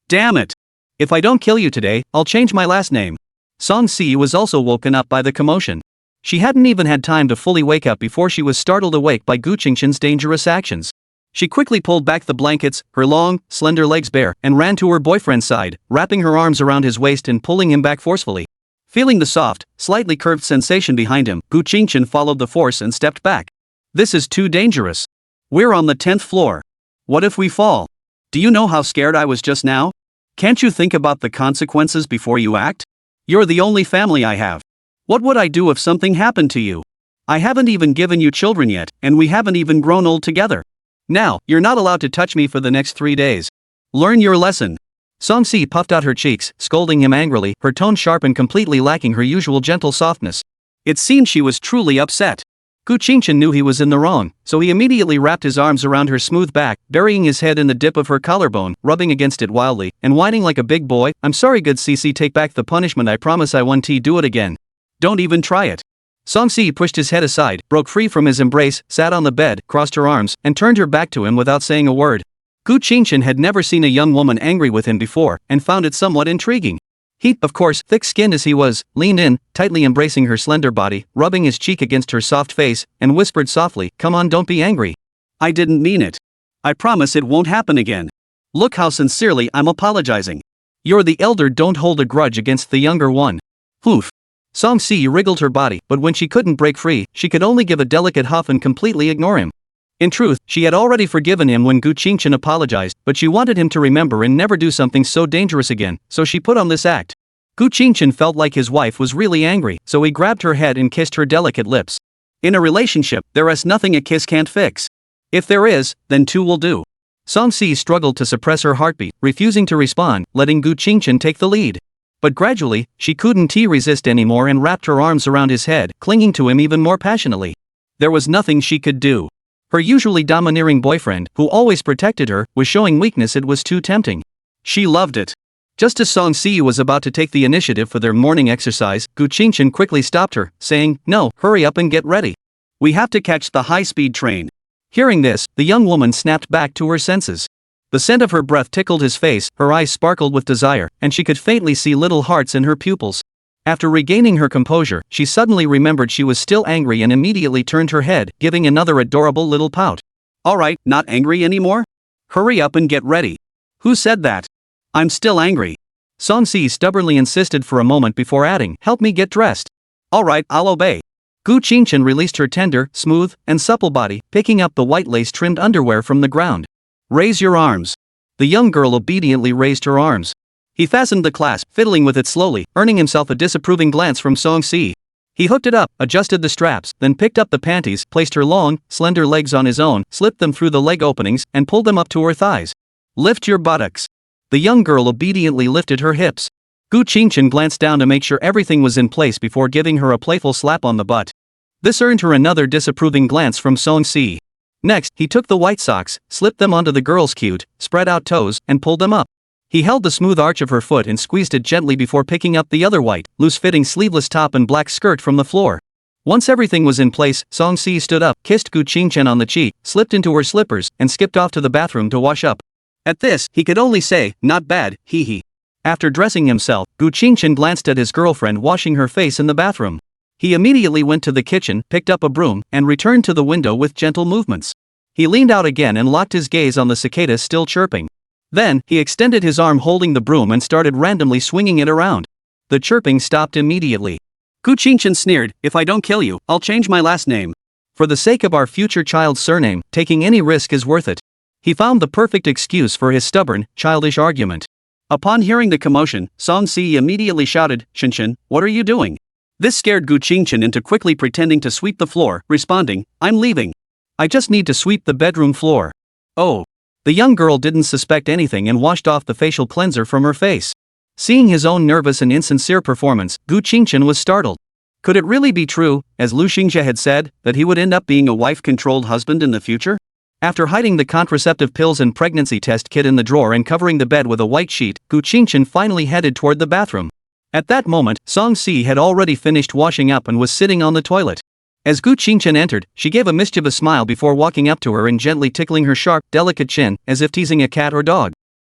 "Damn it! If I don't kill you today, I'll change my last name." Song-si was also woken up by the commotion. She hadn't even had time to fully wake up before she was startled awake by Gu Qingchen's dangerous actions. She quickly pulled back the blankets, her long, slender legs bare, and ran to her boyfriend's side, wrapping her arms around his waist and pulling him back forcefully. Feeling the soft, slightly curved sensation behind him, Gu Qingchen followed the force and stepped back. "This is too dangerous. We're on the 10th floor. What if we fall? Do you know how scared I was just now? Can't you think about the consequences before you act? You're the only family I have. What would I do if something happened to you?" I haven't even given you children yet, and we haven't even grown old together. Now, you're not allowed to touch me for the next 3 days. Learn your lesson. Song-si puffed out her cheeks, scolding him angrily, her tone sharp and completely lacking her usual gentle softness. It seemed she was truly upset. Gu Qingchen knew he was in the wrong, so he immediately wrapped his arms around her smooth back, burying his head in the dip of her collarbone, rubbing against it wildly, and whining like a big boy. I'm sorry, good CC, take back the punishment, I promise I won't do it again. Don't even try it. Song-si pushed his head aside, broke free from his embrace, sat on the bed, crossed her arms, and turned her back to him without saying a word. Gu Qingchen had never seen a young woman angry with him before, and found it somewhat intriguing. He, of course, thick-skinned as he was, leaned in, tightly embracing her slender body, rubbing his cheek against her soft face, and whispered softly, "Come on, don't be angry. I didn't mean it. I promise it won't happen again. Look how sincerely I'm apologizing. You're the elder, don't hold a grudge against the younger one." Hoof. Song-si wriggled her body, but when she couldn't break free, she could only give a delicate huff and completely ignore him. In truth, she had already forgiven him when Gu Qingchen apologized, but she wanted him to remember and never do something so dangerous again, so she put on this act. Gu Qingchen felt like his wife was really angry, so he grabbed her head and kissed her delicate lips. In a relationship, there is nothing a kiss can't fix. If there is, then two will do. Song-si struggled to suppress her heartbeat, refusing to respond, letting Gu Qingchen take the lead. But gradually, she couldn't resist anymore and wrapped her arms around his head, clinging to him even more passionately. There was nothing she could do. Her usually domineering boyfriend, who always protected her, was showing weakness. It was too tempting. She loved it. Just as Song-si was about to take the initiative for their morning exercise, Gu Qingchen quickly stopped her, saying, "No, hurry up and get ready. We have to catch the high-speed train." Hearing this, the young woman snapped back to her senses. The scent of her breath tickled his face, her eyes sparkled with desire, and she could faintly see little hearts in her pupils. After regaining her composure, she suddenly remembered she was still angry and immediately turned her head, giving another adorable little pout. "Alright, not angry anymore? Hurry up and get ready." "Who said that? I'm still angry." Song-si stubbornly insisted for a moment before adding, "Help me get dressed." "Alright, I'll obey." Gu Qingchen released her tender, smooth, and supple body, picking up the white lace-trimmed underwear from the ground. "Raise your arms." The young girl obediently raised her arms. He fastened the clasp, fiddling with it slowly, earning himself a disapproving glance from Song-si. He hooked it up, adjusted the straps, then picked up the panties, placed her long, slender legs on his own, slipped them through the leg openings, and pulled them up to her thighs. "Lift your buttocks." The young girl obediently lifted her hips. Gu Qingchen glanced down to make sure everything was in place before giving her a playful slap on the butt. This earned her another disapproving glance from Song-si. Next, he took the white socks, slipped them onto the girl's cute, spread-out toes, and pulled them up. He held the smooth arch of her foot and squeezed it gently before picking up the other white, loose-fitting sleeveless top and black skirt from the floor. Once everything was in place, Song-si stood up, kissed Gu Qingchen on the cheek, slipped into her slippers, and skipped off to the bathroom to wash up. At this, he could only say, "Not bad, hee." After dressing himself, Gu Qingchen glanced at his girlfriend washing her face in the bathroom. He immediately went to the kitchen, picked up a broom, and returned to the window with gentle movements. He leaned out again and locked his gaze on the cicadas still chirping. Then, he extended his arm holding the broom and started randomly swinging it around. The chirping stopped immediately. Gu Qingchen sneered, "If I don't kill you, I'll change my last name. For the sake of our future child's surname, taking any risk is worth it." He found the perfect excuse for his stubborn, childish argument. Upon hearing the commotion, Song-si immediately shouted, "Shinshin, what are you doing?" This scared Gu Qingchen into quickly pretending to sweep the floor, responding, "I'm leaving. I just need to sweep the bedroom floor." "Oh." The young girl didn't suspect anything and washed off the facial cleanser from her face. Seeing his own nervous and insincere performance, Gu Qingchen was startled. Could it really be true, as Lu Xingxia had said, that he would end up being a wife-controlled husband in the future? After hiding the contraceptive pills and pregnancy test kit in the drawer and covering the bed with a white sheet, Gu Qingchen finally headed toward the bathroom. At that moment, Song-si had already finished washing up and was sitting on the toilet. As Gu Qingchen entered, she gave a mischievous smile before walking up to her and gently tickling her sharp, delicate chin, as if teasing a cat or dog.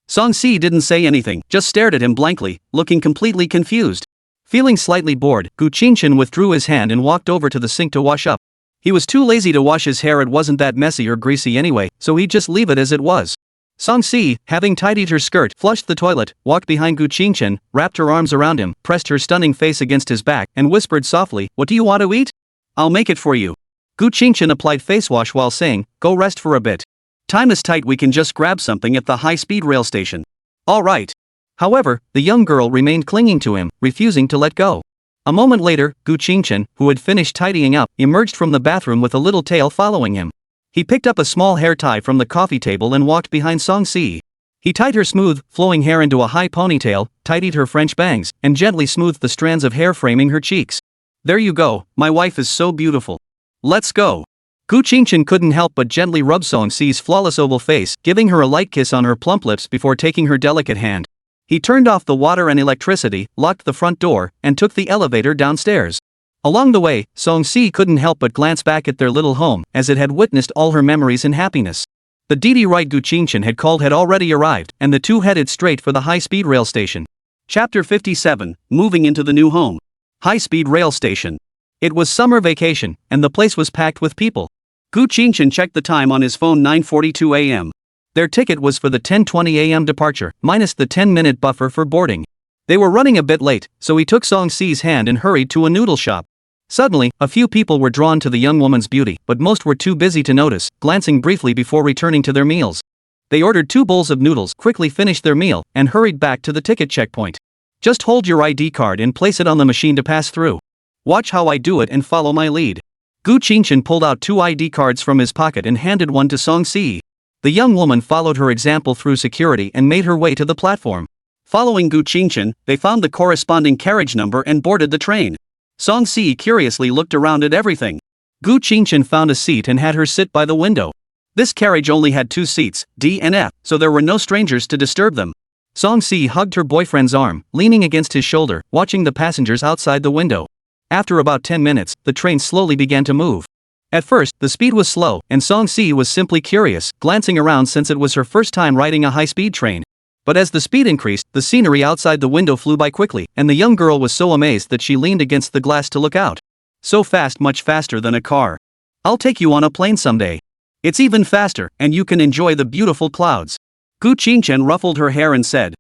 Song-si didn't say anything, just stared at him blankly, looking completely confused. Feeling slightly bored, Gu Qingchen withdrew his hand and walked over to the sink to wash up. He was too lazy to wash his hair, it wasn't that messy or greasy anyway, so he'd just leave it as it was. Song-si, having tidied her skirt, flushed the toilet, walked behind Gu Qingchen, wrapped her arms around him, pressed her stunning face against his back, and whispered softly, "What do you want to eat? I'll make it for you." Gu Qingchen applied face wash while saying, "Go rest for a bit. Time is tight, we can just grab something at the high-speed rail station." "All right." However, the young girl remained clinging to him, refusing to let go. A moment later, Gu Qingchen, who had finished tidying up, emerged from the bathroom with a little tail following him. He picked up a small hair tie from the coffee table and walked behind Song Si. He tied her smooth, flowing hair into a high ponytail, tidied her French bangs, and gently smoothed the strands of hair framing her cheeks. "There you go, my wife is so beautiful. Let's go." Gu Qingchen couldn't help but gently rub Song Si's flawless oval face, giving her a light kiss on her plump lips before taking her delicate hand. He turned off the water and electricity, locked the front door, and took the elevator downstairs. Along the way, Song Si couldn't help but glance back at their little home, as it had witnessed all her memories and happiness. The DD ride Gu Qingchen had called had already arrived, and the two headed straight for the high-speed rail station. Chapter 57, Moving into the New Home. High-speed rail station. It was summer vacation, and the place was packed with people. Gu Qingchen checked the time on his phone. 9:42 a.m. Their ticket was for the 10:20 a.m. departure, minus the 10-minute buffer for boarding. They were running a bit late, so he took Song Si's hand and hurried to a noodle shop. Suddenly, a few people were drawn to the young woman's beauty, but most were too busy to notice, glancing briefly before returning to their meals. They ordered 2 bowls of noodles, quickly finished their meal, and hurried back to the ticket checkpoint. "Just hold your ID card and place it on the machine to pass through. Watch how I do it and follow my lead." Gu Qingchen pulled out 2 ID cards from his pocket and handed one to Song Si. The young woman followed her example through security and made her way to the platform. Following Gu Qingchen, they found the corresponding carriage number and boarded the train. Song Si curiously looked around at everything. Gu Qingchen found a seat and had her sit by the window. This carriage only had 2 seats, D and F, so there were no strangers to disturb them. Song Si hugged her boyfriend's arm, leaning against his shoulder, watching the passengers outside the window. After about 10 minutes, the train slowly began to move. At first, the speed was slow, and Song Si was simply curious, glancing around since it was her first time riding a high-speed train. But as the speed increased, the scenery outside the window flew by quickly, and the young girl was so amazed that she leaned against the glass to look out. "So fast, much faster than a car. I'll take you on a plane someday. It's even faster, and you can enjoy the beautiful clouds." Gu Qingchen ruffled her hair and said,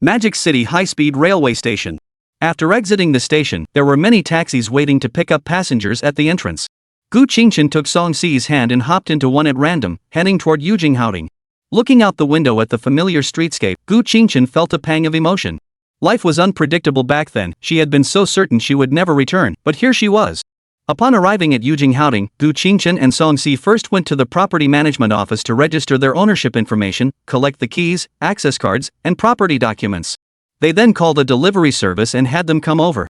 Magic City High-Speed Railway Station. After exiting the station, there were many taxis waiting to pick up passengers at the entrance. Gu Qingchen took Song Si's hand and hopped into one at random, heading toward Yujinghaoding. Looking out the window at the familiar streetscape, Gu Qingchen felt a pang of emotion. Life was unpredictable back then. She had been so certain she would never return, but here she was. Upon arriving at Yujinghaoding, Gu Qingchen and Song Si first went to the property management office to register their ownership information, collect the keys, access cards, and property documents. They then called a delivery service and had them come over.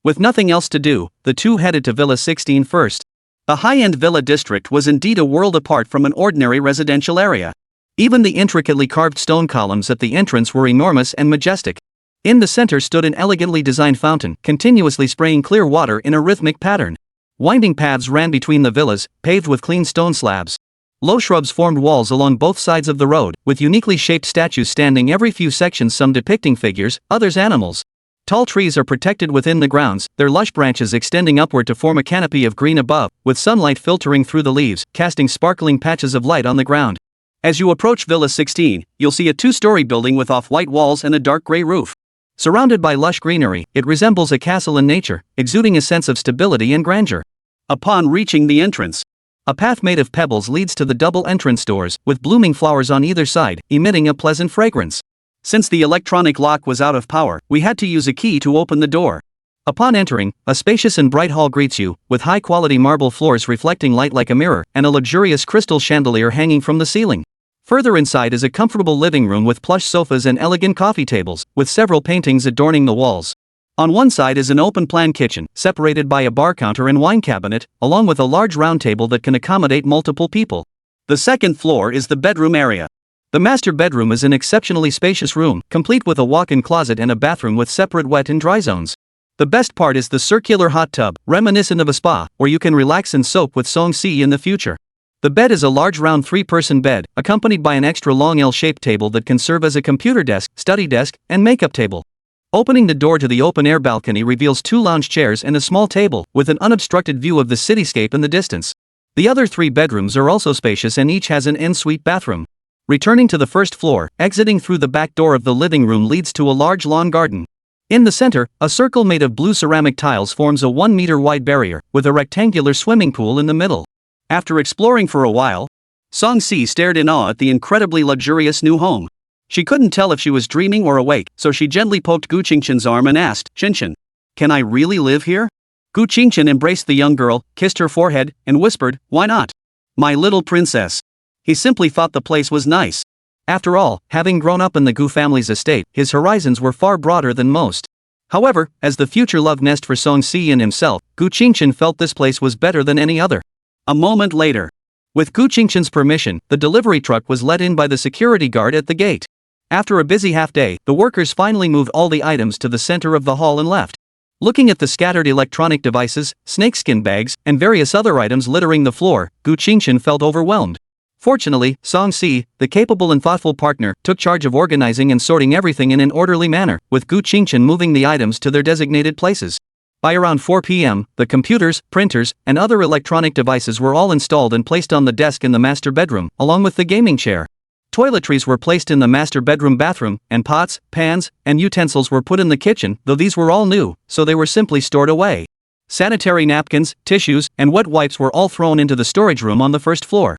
With nothing else to do, the two headed to Villa 16 first. The high-end villa district was indeed a world apart from an ordinary residential area. Even the intricately carved stone columns at the entrance were enormous and majestic. In the center stood an elegantly designed fountain, continuously spraying clear water in a rhythmic pattern. Winding paths ran between the villas, paved with clean stone slabs. Low shrubs formed walls along both sides of the road, with uniquely shaped statues standing every few sections, some depicting figures, others animals. Tall trees are protected within the grounds, their lush branches extending upward to form a canopy of green above, with sunlight filtering through the leaves, casting sparkling patches of light on the ground. As you approach Villa 16, you'll see a 2-story building with off-white walls and a dark gray roof. Surrounded by lush greenery, it resembles a castle in nature, exuding a sense of stability and grandeur. Upon reaching the entrance, a path made of pebbles leads to the double entrance doors, with blooming flowers on either side, emitting a pleasant fragrance. Since the electronic lock was out of power, we had to use a key to open the door. Upon entering, a spacious and bright hall greets you, with high-quality marble floors reflecting light like a mirror, and a luxurious crystal chandelier hanging from the ceiling. Further inside is a comfortable living room with plush sofas and elegant coffee tables, with several paintings adorning the walls. On one side is an open-plan kitchen, separated by a bar counter and wine cabinet, along with a large round table that can accommodate multiple people. The second floor is the bedroom area. The master bedroom is an exceptionally spacious room, complete with a walk-in closet and a bathroom with separate wet and dry zones. The best part is the circular hot tub, reminiscent of a spa, where you can relax and soak with Song Si in the future. The bed is a large round 3-person bed, accompanied by an extra long L-shaped table that can serve as a computer desk, study desk, and makeup table. Opening the door to the open-air balcony reveals 2 lounge chairs and a small table, with an unobstructed view of the cityscape in the distance. The other 3 bedrooms are also spacious and each has an en-suite bathroom. Returning to the first floor, exiting through the back door of the living room leads to a large lawn garden. In the center, a circle made of blue ceramic tiles forms a 1-meter-wide barrier, with a rectangular swimming pool in the middle. After exploring for a while, Song Si stared in awe at the incredibly luxurious new home. She couldn't tell if she was dreaming or awake, so she gently poked Gu Qingchen's arm and asked, "Qingshen, Can I really live here? Gu Qingchen embraced the young girl, kissed her forehead, and whispered, why not? My little princess. He simply thought the place was nice. After all, having grown up in the Gu family's estate, his horizons were far broader than most. However, as the future love nest for Song Si and himself, Gu Qingchen felt this place was better than any other. A moment later. With Gu Qingchen's permission, the delivery truck was let in by the security guard at the gate. After a busy half-day, the workers finally moved all the items to the center of the hall and left. Looking at the scattered electronic devices, snakeskin bags, and various other items littering the floor, Gu Qingchen felt overwhelmed. Fortunately, Song Si, the capable and thoughtful partner, took charge of organizing and sorting everything in an orderly manner, with Gu Qingchen moving the items to their designated places. By around 4 p.m., the computers, printers, and other electronic devices were all installed and placed on the desk in the master bedroom, along with the gaming chair. Toiletries were placed in the master bedroom bathroom, and pots, pans, and utensils were put in the kitchen, though these were all new, so they were simply stored away. Sanitary napkins, tissues, and wet wipes were all thrown into the storage room on the first floor.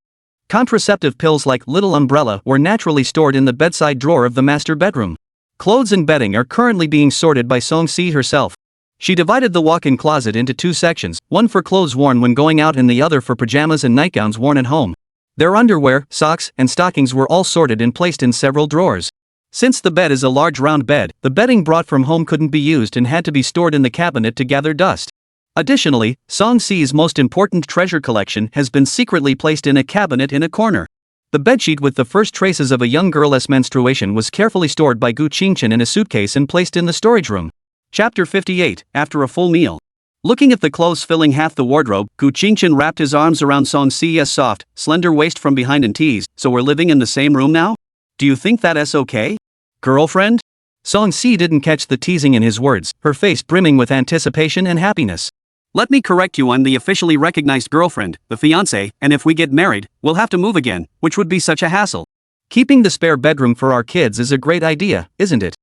Contraceptive pills like Little Umbrella were naturally stored in the bedside drawer of the master bedroom. Clothes and bedding are currently being sorted by Song Si herself. She divided the walk-in closet into two sections, one for clothes worn when going out and the other for pajamas and nightgowns worn at home. Their underwear, socks, and stockings were all sorted and placed in several drawers. Since the bed is a large round bed, the bedding brought from home couldn't be used and had to be stored in the cabinet to gather dust. Additionally, Song Si's most important treasure collection has been secretly placed in a cabinet in a corner. The bedsheet with the first traces of a young girl's menstruation was carefully stored by Gu Qingchen in a suitcase and placed in the storage room. Chapter 58, After a Full Meal. Looking at the clothes filling half the wardrobe, Gu Qingchen wrapped his arms around Song Si's soft, slender waist from behind and teased, so we're living in the same room now? Do you think that's okay? Girlfriend? Song Si didn't catch the teasing in his words, her face brimming with anticipation and happiness. Let me correct you, I'm the officially recognized girlfriend, the fiancé, and if we get married, we'll have to move again, which would be such a hassle. Keeping the spare bedroom for our kids is a great idea, isn't it?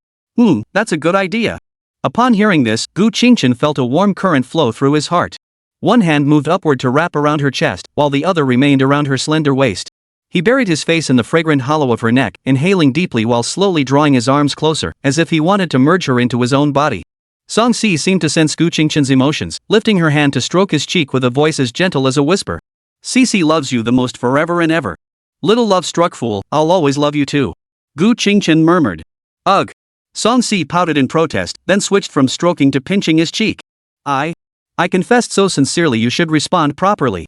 That's a good idea. Upon hearing this, Gu Qingchen felt a warm current flow through his heart. One hand moved upward to wrap around her chest, while the other remained around her slender waist. He buried his face in the fragrant hollow of her neck, inhaling deeply while slowly drawing his arms closer, as if he wanted to merge her into his own body. Song Si seemed to sense Gu Qingchen's emotions, lifting her hand to stroke his cheek with a voice as gentle as a whisper. Cici loves you the most forever and ever. Little love struck fool, I'll always love you too. Gu Qingchen murmured. Ugh. Song Si pouted in protest, then switched from stroking to pinching his cheek. I confessed so sincerely you should respond properly.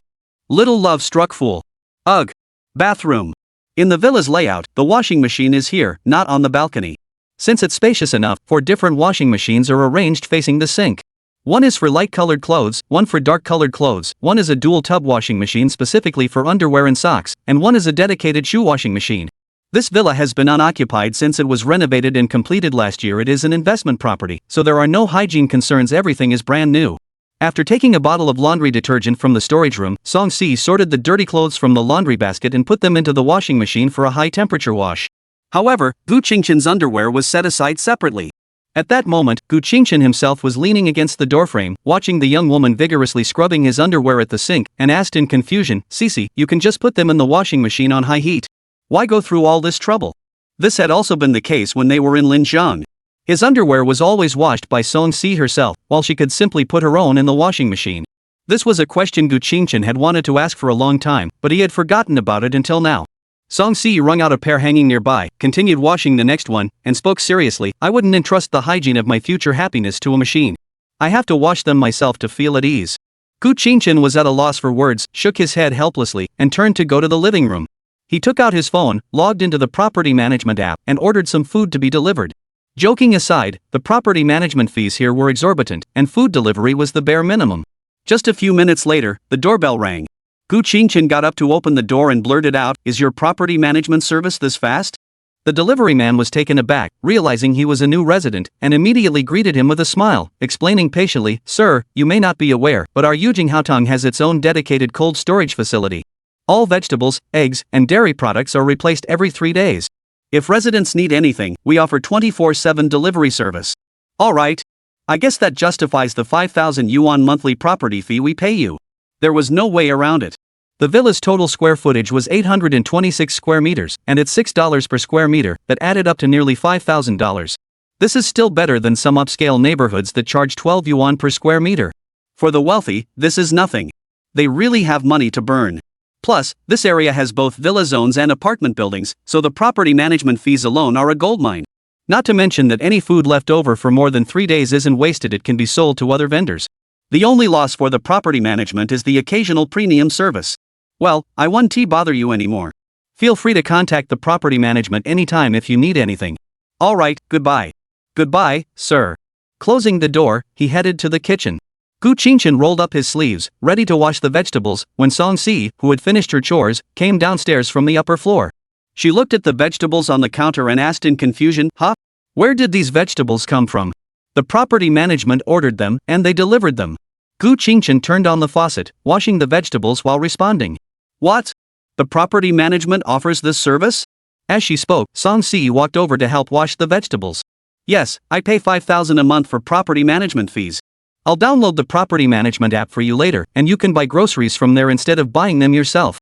Little love struck fool. Ugh. Bathroom. In the villa's layout, the washing machine is here, not on the balcony. Since it's spacious enough, 4 different washing machines are arranged facing the sink. One is for light-colored clothes, one for dark-colored clothes, one is a dual tub washing machine specifically for underwear and socks, and one is a dedicated shoe washing machine. This villa has been unoccupied since it was renovated and completed last year. It is an investment property, so there are no hygiene concerns, everything is brand new. After taking a bottle of laundry detergent from the storage room, Song Si sorted the dirty clothes from the laundry basket and put them into the washing machine for a high-temperature wash. However, Gu Qingchen's underwear was set aside separately. At that moment, Gu Qingchen himself was leaning against the doorframe, watching the young woman vigorously scrubbing his underwear at the sink, and asked in confusion, Cici, you can just put them in the washing machine on high heat. Why go through all this trouble? This had also been the case when they were in Linjiang. His underwear was always washed by Song Si herself, while she could simply put her own in the washing machine. This was a question Gu Qingchen had wanted to ask for a long time, but he had forgotten about it until now. Song Si wrung out a pair hanging nearby, continued washing the next one, and spoke seriously, I wouldn't entrust the hygiene of my future happiness to a machine. I have to wash them myself to feel at ease. Gu Qingchen was at a loss for words, shook his head helplessly, and turned to go to the living room. He took out his phone, logged into the property management app, and ordered some food to be delivered. Joking aside, the property management fees here were exorbitant, and food delivery was the bare minimum. Just a few minutes later, the doorbell rang. Gu Qingchen got up to open the door and blurted out, Is your property management service this fast? The delivery man was taken aback, realizing he was a new resident, and immediately greeted him with a smile, explaining patiently, Sir, you may not be aware, but our Yujing Haotong has its own dedicated cold storage facility. All vegetables, eggs, and dairy products are replaced every 3 days. If residents need anything, we offer 24/7 delivery service. Alright. I guess that justifies the 5,000 yuan monthly property fee we pay you. There was no way around it. The villa's total square footage was 826 square meters, and at $6 per square meter, that added up to nearly $5,000. This is still better than some upscale neighborhoods that charge 12 yuan per square meter. For the wealthy, this is nothing. They really have money to burn. Plus, this area has both villa zones and apartment buildings, so the property management fees alone are a goldmine. Not to mention that any food left over for more than 3 days isn't wasted, it can be sold to other vendors. The only loss for the property management is the occasional premium service. Well, I won't bother you anymore. Feel free to contact the property management anytime if you need anything. Alright, goodbye. Goodbye, sir. Closing the door, he headed to the kitchen. Gu Qingchen rolled up his sleeves, ready to wash the vegetables, when Song Si, who had finished her chores, came downstairs from the upper floor. She looked at the vegetables on the counter and asked in confusion, "Huh? Where did these vegetables come from?" The property management ordered them, and they delivered them. Gu Qingchen turned on the faucet, washing the vegetables while responding. What? The property management offers this service? As she spoke, Song Si walked over to help wash the vegetables. Yes, I pay 5,000 a month for property management fees. I'll download the property management app for you later, and you can buy groceries from there instead of buying them yourself.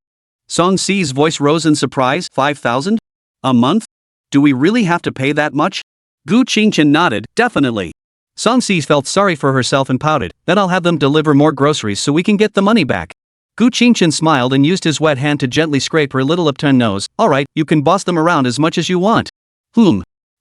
Song Si's voice rose in surprise. 5,000? A month? Do we really have to pay that much? Gu Qingchen nodded, definitely. Song Si felt sorry for herself and pouted, "Then I'll have them deliver more groceries so we can get the money back." Gu Qingchen smiled and used his wet hand to gently scrape her little upturned nose. "Alright, you can boss them around as much as you want."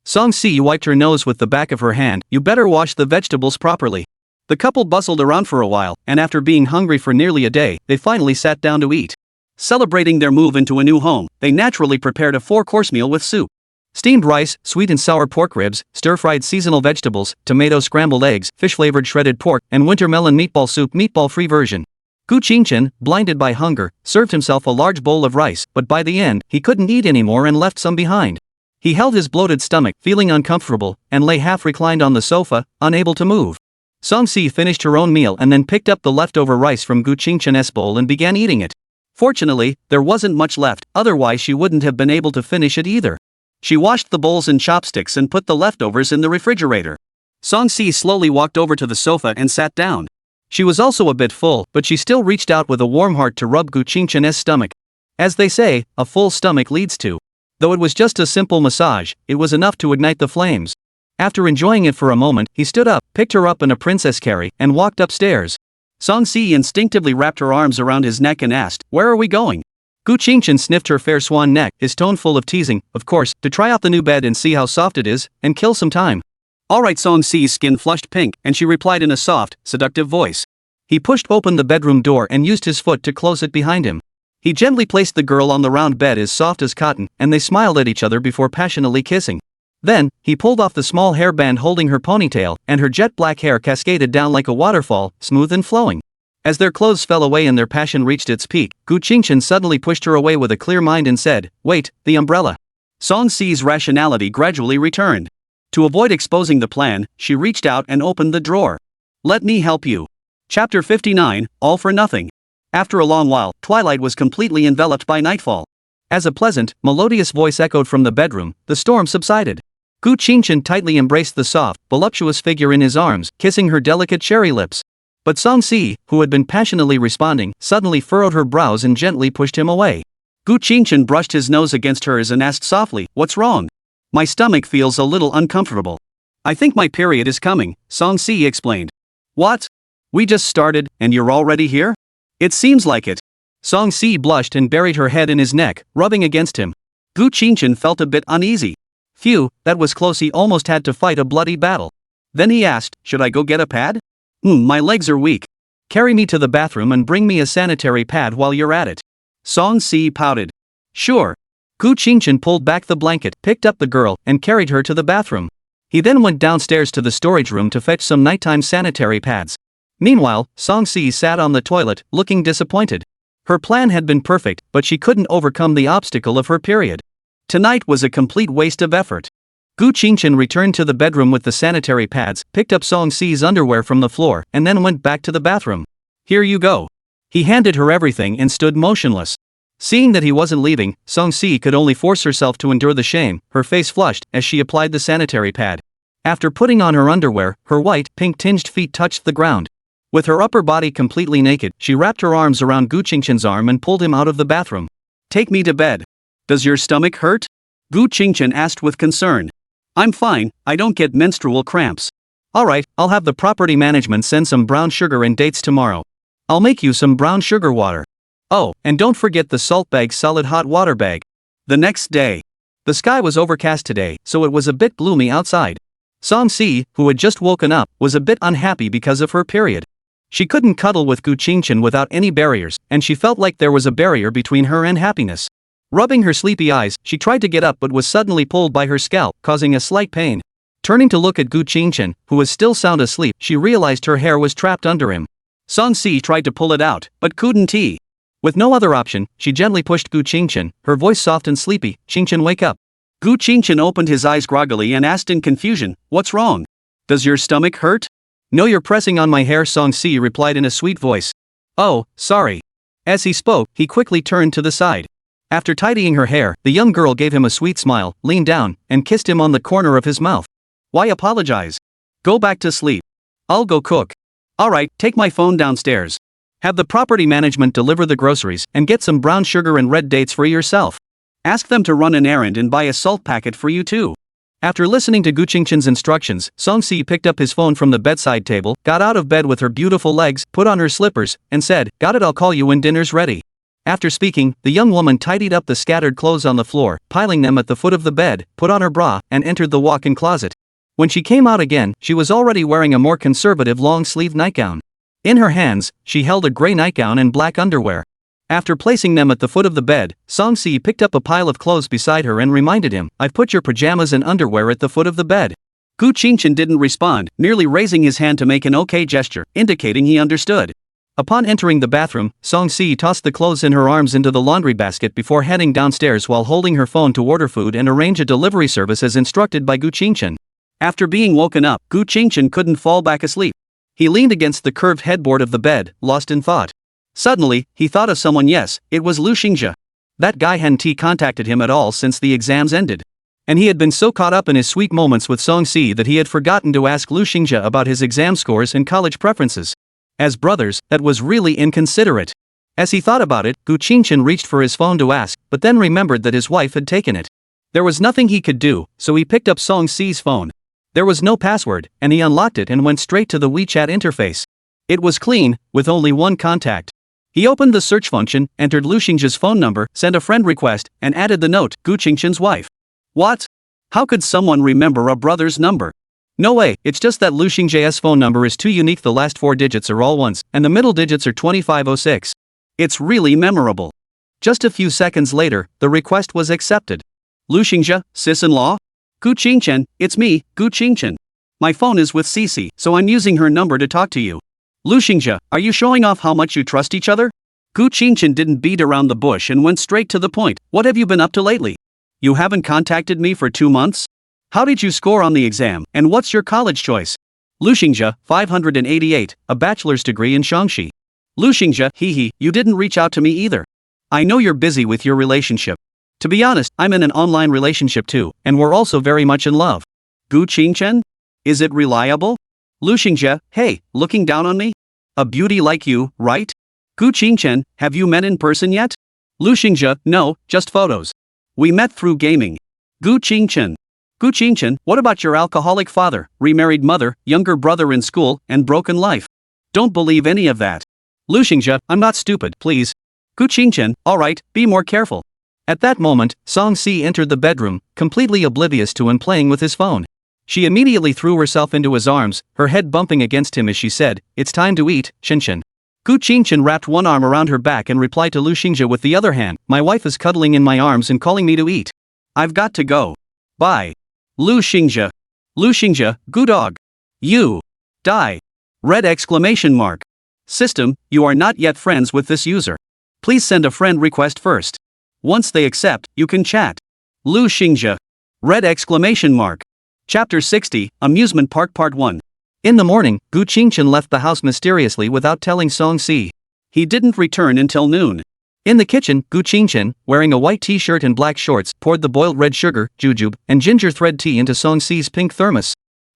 Song Si wiped her nose with the back of her hand. "You better wash the vegetables properly." The couple bustled around for a while, and after being hungry for nearly a day, they finally sat down to eat. Celebrating their move into a new home, they naturally prepared a 4-course meal with soup. Steamed rice, sweet and sour pork ribs, stir-fried seasonal vegetables, tomato scrambled eggs, fish-flavored shredded pork, and winter melon meatball soup meatball-free version. Gu Qingchen, blinded by hunger, served himself a large bowl of rice, but by the end, he couldn't eat anymore and left some behind. He held his bloated stomach, feeling uncomfortable, and lay half-reclined on the sofa, unable to move. Song Si finished her own meal and then picked up the leftover rice from Gu Qingchen's bowl and began eating it. Fortunately, there wasn't much left, otherwise she wouldn't have been able to finish it either. She washed the bowls and chopsticks and put the leftovers in the refrigerator. Song Si slowly walked over to the sofa and sat down. She was also a bit full, but she still reached out with a warm heart to rub Gu Qingchen's stomach. As they say, a full stomach leads to. Though it was just a simple massage, it was enough to ignite the flames. After enjoying it for a moment, he stood up, picked her up in a princess carry, and walked upstairs. Song Si instinctively wrapped her arms around his neck and asked, "Where are we going?" Gu Qingchen sniffed her fair swan neck, his tone full of teasing, "Of course, to try out the new bed and see how soft it is, and kill some time." "Alright." Song Si's skin flushed pink, and she replied in a soft, seductive voice. He pushed open the bedroom door and used his foot to close it behind him. He gently placed the girl on the round bed as soft as cotton, and they smiled at each other before passionately kissing. Then, he pulled off the small hairband holding her ponytail, and her jet black hair cascaded down like a waterfall, smooth and flowing. As their clothes fell away and their passion reached its peak, Gu Qingchen suddenly pushed her away with a clear mind and said, "Wait, the umbrella." Song Si's rationality gradually returned. To avoid exposing the plan, she reached out and opened the drawer. "Let me help you." Chapter 59, All for Nothing. After a long while, twilight was completely enveloped by nightfall. As a pleasant, melodious voice echoed from the bedroom, the storm subsided. Gu Qingchen tightly embraced the soft, voluptuous figure in his arms, kissing her delicate cherry lips. But Song Si, who had been passionately responding, suddenly furrowed her brows and gently pushed him away. Gu Qingchen brushed his nose against hers and asked softly, "What's wrong?" "My stomach feels a little uncomfortable. I think my period is coming," Song Si explained. "What? We just started, and you're already here?" "It seems like it." Song Si blushed and buried her head in his neck, rubbing against him. Gu Qingchen felt a bit uneasy. Phew, that was close, he almost had to fight a bloody battle. Then he asked, "Should I go get a pad?" My legs are weak." "Carry me to the bathroom and bring me a sanitary pad while you're at it." Song Si pouted. "Sure." Gu Qingchen pulled back the blanket, picked up the girl, and carried her to the bathroom. He then went downstairs to the storage room to fetch some nighttime sanitary pads. Meanwhile, Song Si sat on the toilet, looking disappointed. Her plan had been perfect, but she couldn't overcome the obstacle of her period. Tonight was a complete waste of effort. Gu Qingchen returned to the bedroom with the sanitary pads, picked up Song Si's underwear from the floor, and then went back to the bathroom. "Here you go." He handed her everything and stood motionless. Seeing that he wasn't leaving, Song Si could only force herself to endure the shame, her face flushed, as she applied the sanitary pad. After putting on her underwear, her white, pink-tinged feet touched the ground. With her upper body completely naked, she wrapped her arms around Gu Qingchen's arm and pulled him out of the bathroom. "Take me to bed. Does your stomach hurt?" Gu Qingchen asked with concern. I'm fine, I don't get menstrual cramps. Alright, I'll have the property management send some brown sugar and dates tomorrow. I'll make you some brown sugar water. Oh, and don't forget the salt bag solid hot water bag. The next day. The sky was overcast today, so it was a bit gloomy outside. Song-si, who had just woken up, was a bit unhappy because of her period. She couldn't cuddle with Gu Qingchen without any barriers, and she felt like there was a barrier between her and happiness. Rubbing her sleepy eyes, she tried to get up but was suddenly pulled by her scalp, causing a slight pain. Turning to look at Gu Qingchen, who was still sound asleep, she realized her hair was trapped under him. Song-si tried to pull it out, but couldn't he. With no other option, she gently pushed Gu Qingchen, her voice soft and sleepy. Qingchen, wake up. Gu Qingchen opened his eyes groggily and asked in confusion, what's wrong? Does your stomach hurt? No, you're pressing on my hair, Song-si replied in a sweet voice. Oh, sorry. As he spoke, he quickly turned to the side. After tidying her hair, the young girl gave him a sweet smile, leaned down, and kissed him on the corner of his mouth. Why apologize? Go back to sleep. I'll go cook. Alright, take my phone downstairs. Have the property management deliver the groceries and get some brown sugar and red dates for yourself. Ask them to run an errand and buy a salt packet for you too. After listening to Gu Qingchen's instructions, Song-si picked up his phone from the bedside table, got out of bed with her beautiful legs, put on her slippers, and said, "Got it, I'll call you when dinner's ready." After speaking, the young woman tidied up the scattered clothes on the floor, piling them at the foot of the bed, put on her bra, and entered the walk-in closet. When she came out again, she was already wearing a more conservative long-sleeved nightgown. In her hands, she held a gray nightgown and black underwear. After placing them at the foot of the bed, Song-si picked up a pile of clothes beside her and reminded him, "I've put your pajamas and underwear at the foot of the bed." Gu Qingchen didn't respond, merely raising his hand to make an okay gesture, indicating he understood. Upon entering the bathroom, Song-si tossed the clothes in her arms into the laundry basket before heading downstairs while holding her phone to order food and arrange a delivery service as instructed by Gu Qingchen. After being woken up, Gu Qingchen couldn't fall back asleep. He leaned against the curved headboard of the bed, lost in thought. Suddenly, he thought of someone. Yes, it was Lu Xingzhe. That guy hadn't contacted him at all since the exams ended. And he had been so caught up in his sweet moments with Song-si that he had forgotten to ask Lu Xingzhe about his exam scores and college preferences. As brothers, that was really inconsiderate. As he thought about it, Gu Qingchen reached for his phone to ask, but then remembered that his wife had taken it. There was nothing he could do, so he picked up Song-si's phone. There was no password, and he unlocked it and went straight to the WeChat interface. It was clean, with only one contact. He opened the search function, entered Lu Xingzhe's phone number, sent a friend request, and added the note, Gu Qingchen's wife. What? How could someone remember a brother's number? No way, it's just that Lu Xingzhe's phone number is too unique. The last 4 digits are all ones, and the middle digits are 2506. It's really memorable. Just a few seconds later, the request was accepted. Lu Xingzhe, sis-in-law? Gu Qingchen, it's me, Gu Qingchen. My phone is with Cece, so I'm using her number to talk to you. Lu Xingzhe, are you showing off how much you trust each other? Gu Qingchen didn't beat around the bush and went straight to the point. What have you been up to lately? You haven't contacted me for 2 months? How did you score on the exam, and what's your college choice? Lu Xingzhe, 588, a bachelor's degree in Shaanxi. Lu Xingzhe, hee, you didn't reach out to me either. I know you're busy with your relationship. To be honest, I'm in an online relationship too, and we're also very much in love. Gu Qingchen? Is it reliable? Lu Xingzhe, hey, looking down on me? A beauty like you, right? Gu Qingchen, have you met in person yet? Lu Xingzhe, no, just photos. We met through gaming. Gu Qingchen. Gu Qingchen, what about your alcoholic father, remarried mother, younger brother in school, and broken life? Don't believe any of that. Lu Xingzhe, I'm not stupid, please. Gu Qingchen, alright, be more careful. At that moment, Song-si entered the bedroom, completely oblivious to him playing with his phone. She immediately threw herself into his arms, her head bumping against him as she said, "It's time to eat, Qinshin." Gu Qingchen wrapped one arm around her back and replied to Lu Xingzhe with the other hand, "My wife is cuddling in my arms and calling me to eat. I've got to go. Bye. Lu Xingzhe. Lu Xingzhe, good dog. You. Die. Red exclamation mark. System, you are not yet friends with this user. Please send a friend request first. Once they accept, you can chat. Lu Xingzhe. Red exclamation mark. Chapter 60, Amusement Park Part 1. In the morning, Gu Qingchen left the house mysteriously without telling Song-si. He didn't return until noon. In the kitchen, Gu Qingchen, wearing a white t-shirt and black shorts, poured the boiled red sugar, jujube, and ginger thread tea into Song-si's pink thermos.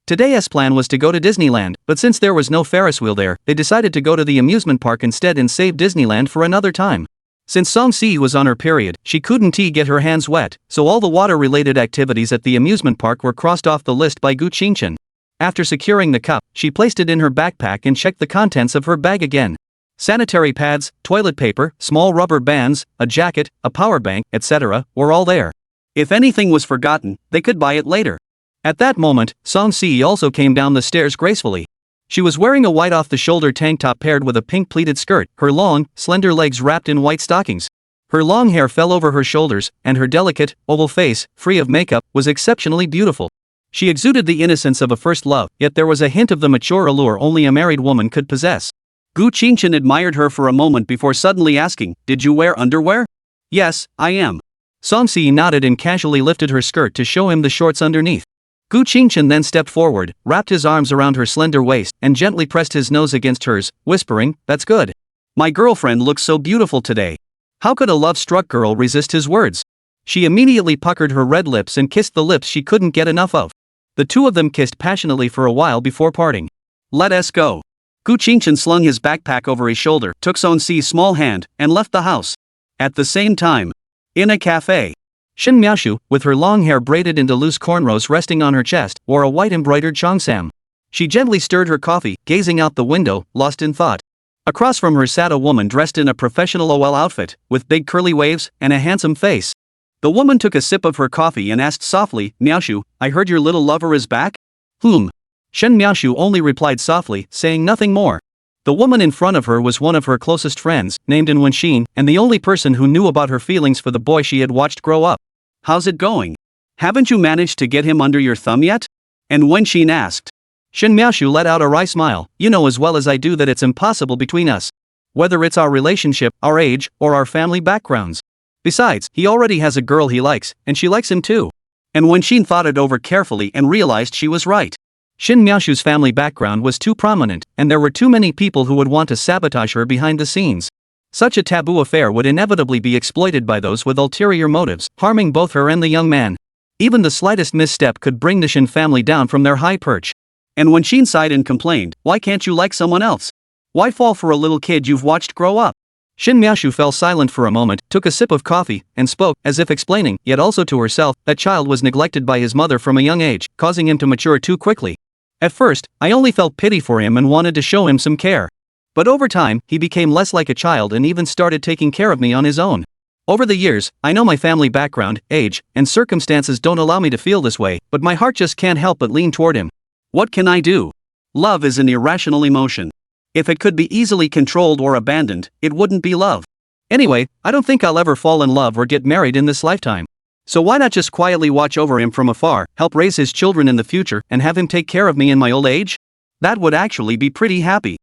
Today's plan was to go to Disneyland, but since there was no Ferris wheel there, they decided to go to the amusement park instead and save Disneyland for another time. Since Song Si was on her period, she couldn't get her hands wet, so all the water-related activities at the amusement park were crossed off the list by Gu Qingchen. After securing the cup, she placed it in her backpack and checked the contents of her bag again. Sanitary pads, toilet paper, small rubber bands, a jacket, a power bank, etc. were all there. If anything was forgotten, they could buy it later. At that moment, Song Si also came down the stairs gracefully. She was wearing a white off-the-shoulder tank top paired with a pink pleated skirt, her long, slender legs wrapped in white stockings. Her long hair fell over her shoulders, and her delicate, oval face, free of makeup, was exceptionally beautiful. She exuded the innocence of a first love, yet there was a hint of the mature allure only a married woman could possess. Gu Qingchen admired her for a moment before suddenly asking, "Did you wear underwear?" "Yes, I am." Song Si nodded and casually lifted her skirt to show him the shorts underneath. Gu Qingchen then stepped forward, wrapped his arms around her slender waist, and gently pressed his nose against hers, whispering, "That's good. My girlfriend looks so beautiful today." How could a love-struck girl resist his words? She immediately puckered her red lips and kissed the lips she couldn't get enough of. The two of them kissed passionately for a while before parting. "Let us go." Gu Qingchen slung his backpack over his shoulder, took Song Si's small hand, and left the house. At the same time, in a cafe, Shin Miaoshu, with her long hair braided into loose cornrows resting on her chest, wore a white embroidered cheongsam. She gently stirred her coffee, gazing out the window, lost in thought. Across from her sat a woman dressed in a professional OL outfit, with big curly waves and a handsome face. The woman took a sip of her coffee and asked softly, "Miaoshu, I heard your little lover is back?" "Whom?" Shen Miaoshu only replied softly, saying nothing more. The woman in front of her was one of her closest friends, named In Wenxin, and the only person who knew about her feelings for the boy she had watched grow up. "How's it going? Haven't you managed to get him under your thumb yet?" And Wenxin asked. Shen Miaoshu let out a wry smile. "You know as well as I do that it's impossible between us. Whether it's our relationship, our age, or our family backgrounds. Besides, he already has a girl he likes, and she likes him too." And Wenxin thought it over carefully and realized she was right. Shin Miaoshu's family background was too prominent, and there were too many people who would want to sabotage her behind the scenes. Such a taboo affair would inevitably be exploited by those with ulterior motives, harming both her and the young man. Even the slightest misstep could bring the Shin family down from their high perch. And when Shin sighed and complained, "Why can't you like someone else? Why fall for a little kid you've watched grow up?" Shin Miaoshu fell silent for a moment, took a sip of coffee, and spoke, as if explaining, yet also to herself, that child was neglected by his mother from a young age, causing him to mature too quickly. At first, I only felt pity for him and wanted to show him some care. But over time, he became less like a child and even started taking care of me on his own. Over the years, I know my family background, age, and circumstances don't allow me to feel this way, but my heart just can't help but lean toward him. What can I do? Love is an irrational emotion. If it could be easily controlled or abandoned, it wouldn't be love. Anyway, I don't think I'll ever fall in love or get married in this lifetime. So why not just quietly watch over him from afar, help raise his children in the future, and have him take care of me in my old age? That would actually be pretty happy.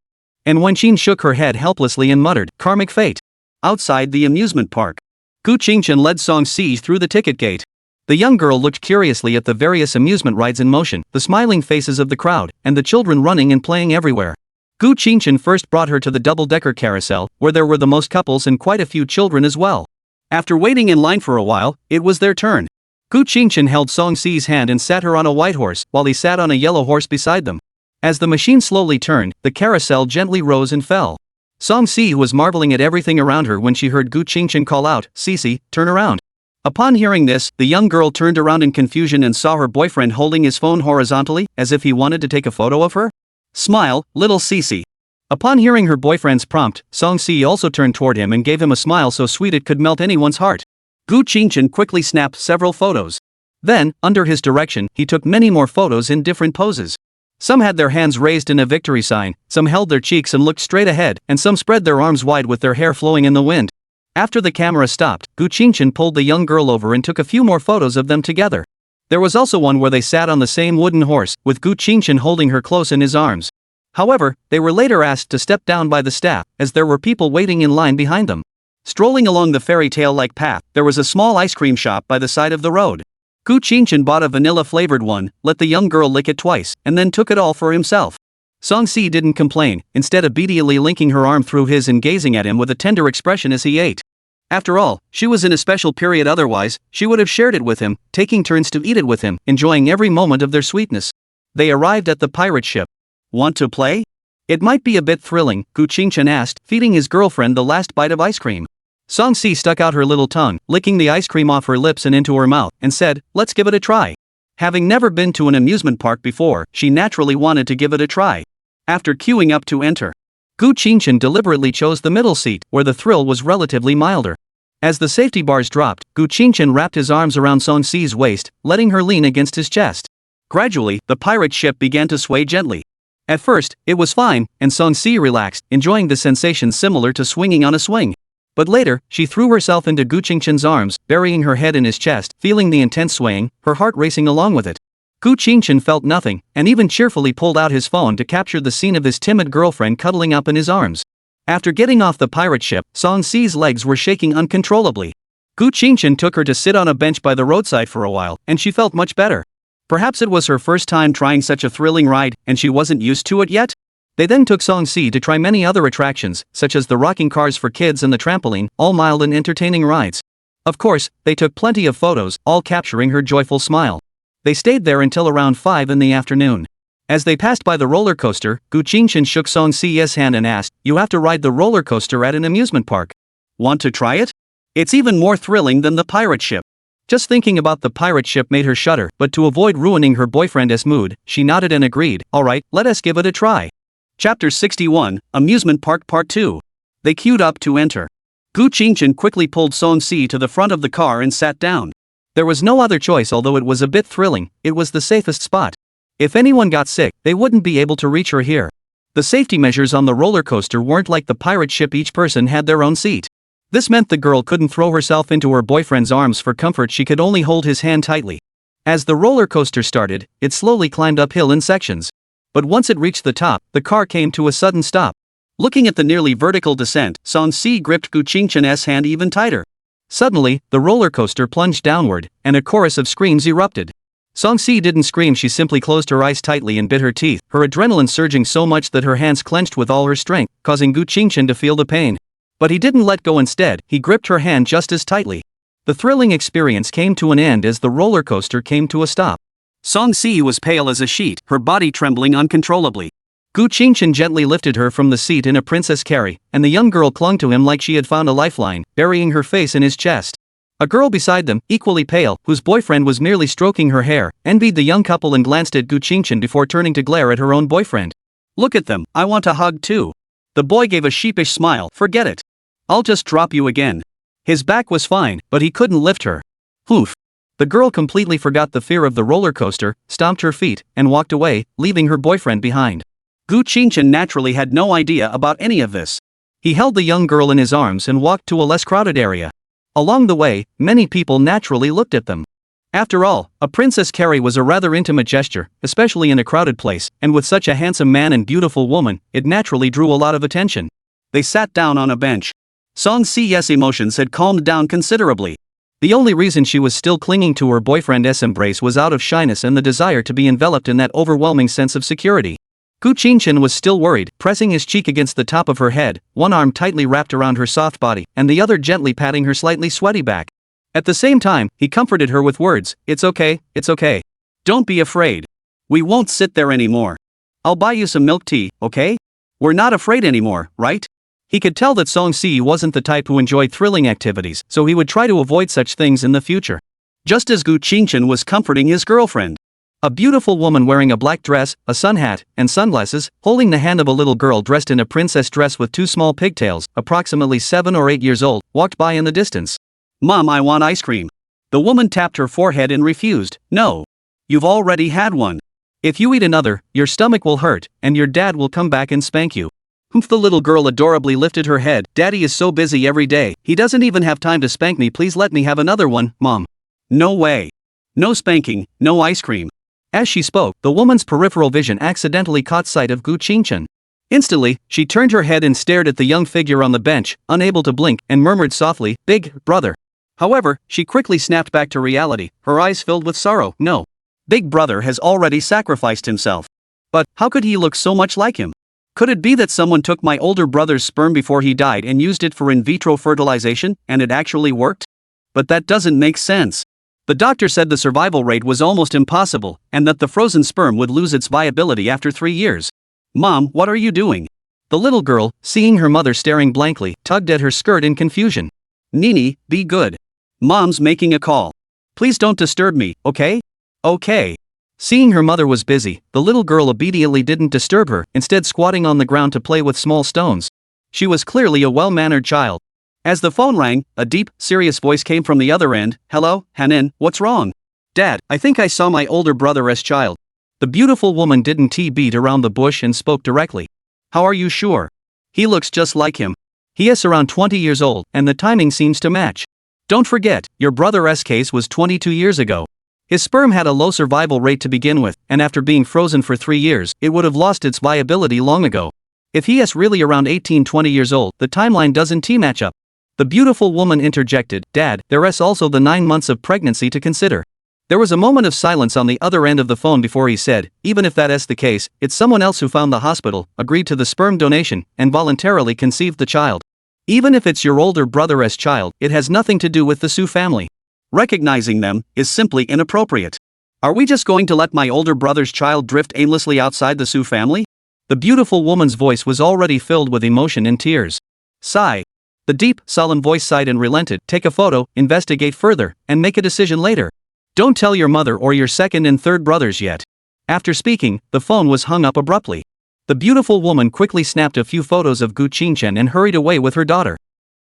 And Wenxin shook her head helplessly and muttered, "Karmic fate." Outside the amusement park, Gu Qingchen led Song Si through the ticket gate. The young girl looked curiously at the various amusement rides in motion, the smiling faces of the crowd, and the children running and playing everywhere. Gu Qingchen first brought her to the double-decker carousel, where there were the most couples and quite a few children as well. After waiting in line for a while, it was their turn. Gu Qingchen held Song Si's hand and sat her on a white horse, while he sat on a yellow horse beside them. As the machine slowly turned, the carousel gently rose and fell. Song Si was marveling at everything around her when she heard Gu Qingchen call out, "Sisi, turn around." Upon hearing this, the young girl turned around in confusion and saw her boyfriend holding his phone horizontally, as if he wanted to take a photo of her. "Smile, little Sisi." Upon hearing her boyfriend's prompt, Song Si also turned toward him and gave him a smile so sweet it could melt anyone's heart. Gu Qingchen quickly snapped several photos. Then, under his direction, he took many more photos in different poses. Some had their hands raised in a victory sign, some held their cheeks and looked straight ahead, and some spread their arms wide with their hair flowing in the wind. After the camera stopped, Gu Qingchen pulled the young girl over and took a few more photos of them together. There was also one where they sat on the same wooden horse, with Gu Qingchen holding her close in his arms. However, they were later asked to step down by the staff, as there were people waiting in line behind them. Strolling along the fairy tale-like path, there was a small ice cream shop by the side of the road. Gu Qingchen bought a vanilla-flavored one, let the young girl lick it twice, and then took it all for himself. Song Si didn't complain, instead obediently linking her arm through his and gazing at him with a tender expression as he ate. After all, she was in a special period, otherwise, she would have shared it with him, taking turns to eat it with him, enjoying every moment of their sweetness. They arrived at the pirate ship. "Want to play? It might be a bit thrilling," Gu Qingchen asked, feeding his girlfriend the last bite of ice cream. Song-si stuck out her little tongue, licking the ice cream off her lips and into her mouth, and said, "Let's give it a try." Having never been to an amusement park before, she naturally wanted to give it a try. After queuing up to enter, Gu Qingchen deliberately chose the middle seat, where the thrill was relatively milder. As the safety bars dropped, Gu Qingchen wrapped his arms around Song-si's waist, letting her lean against his chest. Gradually, the pirate ship began to sway gently. At first, it was fine, and Song-si relaxed, enjoying the sensation similar to swinging on a swing. But later, she threw herself into Gu Qingchen's arms, burying her head in his chest, feeling the intense swaying, her heart racing along with it. Gu Qingchen felt nothing, and even cheerfully pulled out his phone to capture the scene of his timid girlfriend cuddling up in his arms. After getting off the pirate ship, Song-si's legs were shaking uncontrollably. Gu Qingchen took her to sit on a bench by the roadside for a while, and she felt much better. Perhaps it was her first time trying such a thrilling ride, and she wasn't used to it yet? They then took Song-si to try many other attractions, such as the rocking cars for kids and the trampoline, all mild and entertaining rides. Of course, they took plenty of photos, all capturing her joyful smile. They stayed there until around 5 in the afternoon. As they passed by the roller coaster, Gu Qingchen shook Song-si's hand and asked, "You have to ride the roller coaster at an amusement park. Want to try it? It's even more thrilling than the pirate ship." Just thinking about the pirate ship made her shudder, but to avoid ruining her boyfriend's mood, she nodded and agreed, "Alright, let us give it a try." Chapter 61, Amusement Park Part 2. They queued up to enter. Gu Qingchen quickly pulled Song-si to the front of the car and sat down. There was no other choice. Although it was a bit thrilling, it was the safest spot. If anyone got sick, they wouldn't be able to reach her here. The safety measures on the roller coaster weren't like the pirate ship. Each person had their own seat. This meant the girl couldn't throw herself into her boyfriend's arms for comfort. She could only hold his hand tightly. As the roller coaster started, it slowly climbed uphill in sections. But once it reached the top, the car came to a sudden stop. Looking at the nearly vertical descent, Song-si gripped Gu Qingchen's hand even tighter. Suddenly, the roller coaster plunged downward, and a chorus of screams erupted. Song-si didn't scream. She simply closed her eyes tightly and bit her teeth, her adrenaline surging so much that her hands clenched with all her strength, causing Gu Qingchen to feel the pain. But he didn't let go. Instead, he gripped her hand just as tightly. The thrilling experience came to an end as the roller coaster came to a stop. Song-si was pale as a sheet, her body trembling uncontrollably. Gu Qingchen gently lifted her from the seat in a princess carry, and the young girl clung to him like she had found a lifeline, burying her face in his chest. A girl beside them, equally pale, whose boyfriend was merely stroking her hair, envied the young couple and glanced at Gu Qingchen before turning to glare at her own boyfriend. "Look at them, I want a hug too." The boy gave a sheepish smile. "Forget it. I'll just drop you again." His back was fine, but he couldn't lift her. Oof. The girl completely forgot the fear of the roller coaster, stomped her feet, and walked away, leaving her boyfriend behind. Gu Qingchen naturally had no idea about any of this. He held the young girl in his arms and walked to a less crowded area. Along the way, many people naturally looked at them. After all, a princess carry was a rather intimate gesture, especially in a crowded place, and with such a handsome man and beautiful woman, it naturally drew a lot of attention. They sat down on a bench. Song-si's emotions had calmed down considerably. The only reason she was still clinging to her boyfriend's embrace was out of shyness and the desire to be enveloped in that overwhelming sense of security. Gu Qingchen was still worried, pressing his cheek against the top of her head, one arm tightly wrapped around her soft body, and the other gently patting her slightly sweaty back. At the same time, he comforted her with words, "It's okay, it's okay. Don't be afraid. We won't sit there anymore. I'll buy you some milk tea, okay? We're not afraid anymore, right?" He could tell that Song-si wasn't the type who enjoyed thrilling activities, so he would try to avoid such things in the future. Just as Gu Qingchen was comforting his girlfriend, a beautiful woman wearing a black dress, a sun hat, and sunglasses, holding the hand of a little girl dressed in a princess dress with two small pigtails, approximately 7 or 8 years old, walked by in the distance. "Mom, I want ice cream." The woman tapped her forehead and refused. "No. You've already had one. If you eat another, your stomach will hurt, and your dad will come back and spank you." Humph! The little girl adorably lifted her head. "Daddy is so busy every day, he doesn't even have time to spank me. Please let me have another one, Mom." "No way. No spanking, no ice cream." As she spoke, the woman's peripheral vision accidentally caught sight of Gu Qingchen. Instantly, she turned her head and stared at the young figure on the bench, unable to blink, and murmured softly, "Big brother." However, she quickly snapped back to reality, her eyes filled with sorrow. "No. Big brother has already sacrificed himself. But how could he look so much like him? Could it be that someone took my older brother's sperm before he died and used it for in vitro fertilization, and it actually worked? But that doesn't make sense. The doctor said the survival rate was almost impossible, and that the frozen sperm would lose its viability after 3 years. Mom, what are you doing?" The little girl, seeing her mother staring blankly, tugged at her skirt in confusion. Nini, be good. Mom's making a call. Please don't disturb me, okay? Okay. Seeing her mother was busy, the little girl obediently didn't disturb her, instead squatting on the ground to play with small stones. She was clearly a well-mannered child. As the phone rang, a deep, serious voice came from the other end. Hello, Hanin, what's wrong? Dad, I think I saw my older brother's child. The beautiful woman didn't beat around the bush and spoke directly. How are you sure? He looks just like him. He is around 20 years old, and the timing seems to match. Don't forget, your brother's case was 22 years ago. His sperm had a low survival rate to begin with, and after being frozen for 3 years, it would have lost its viability long ago. If he is really around 18-20 years old, the timeline doesn't match up. The beautiful woman interjected, Dad, there is also the 9 months of pregnancy to consider. There was a moment of silence on the other end of the phone before he said, even if that is the case, it's someone else who found the hospital, agreed to the sperm donation, and voluntarily conceived the child. Even if it's your older brother's child, it has nothing to do with the Su family. Recognizing them is simply inappropriate. Are we just going to let my older brother's child drift aimlessly outside the Su family? The beautiful woman's voice was already filled with emotion and tears. Sigh. The deep, solemn voice sighed and relented. Take a photo, investigate further, and make a decision later. Don't tell your mother or your second and third brothers yet. After speaking, the phone was hung up abruptly. The beautiful woman quickly snapped a few photos of Gu Qingchen and hurried away with her daughter.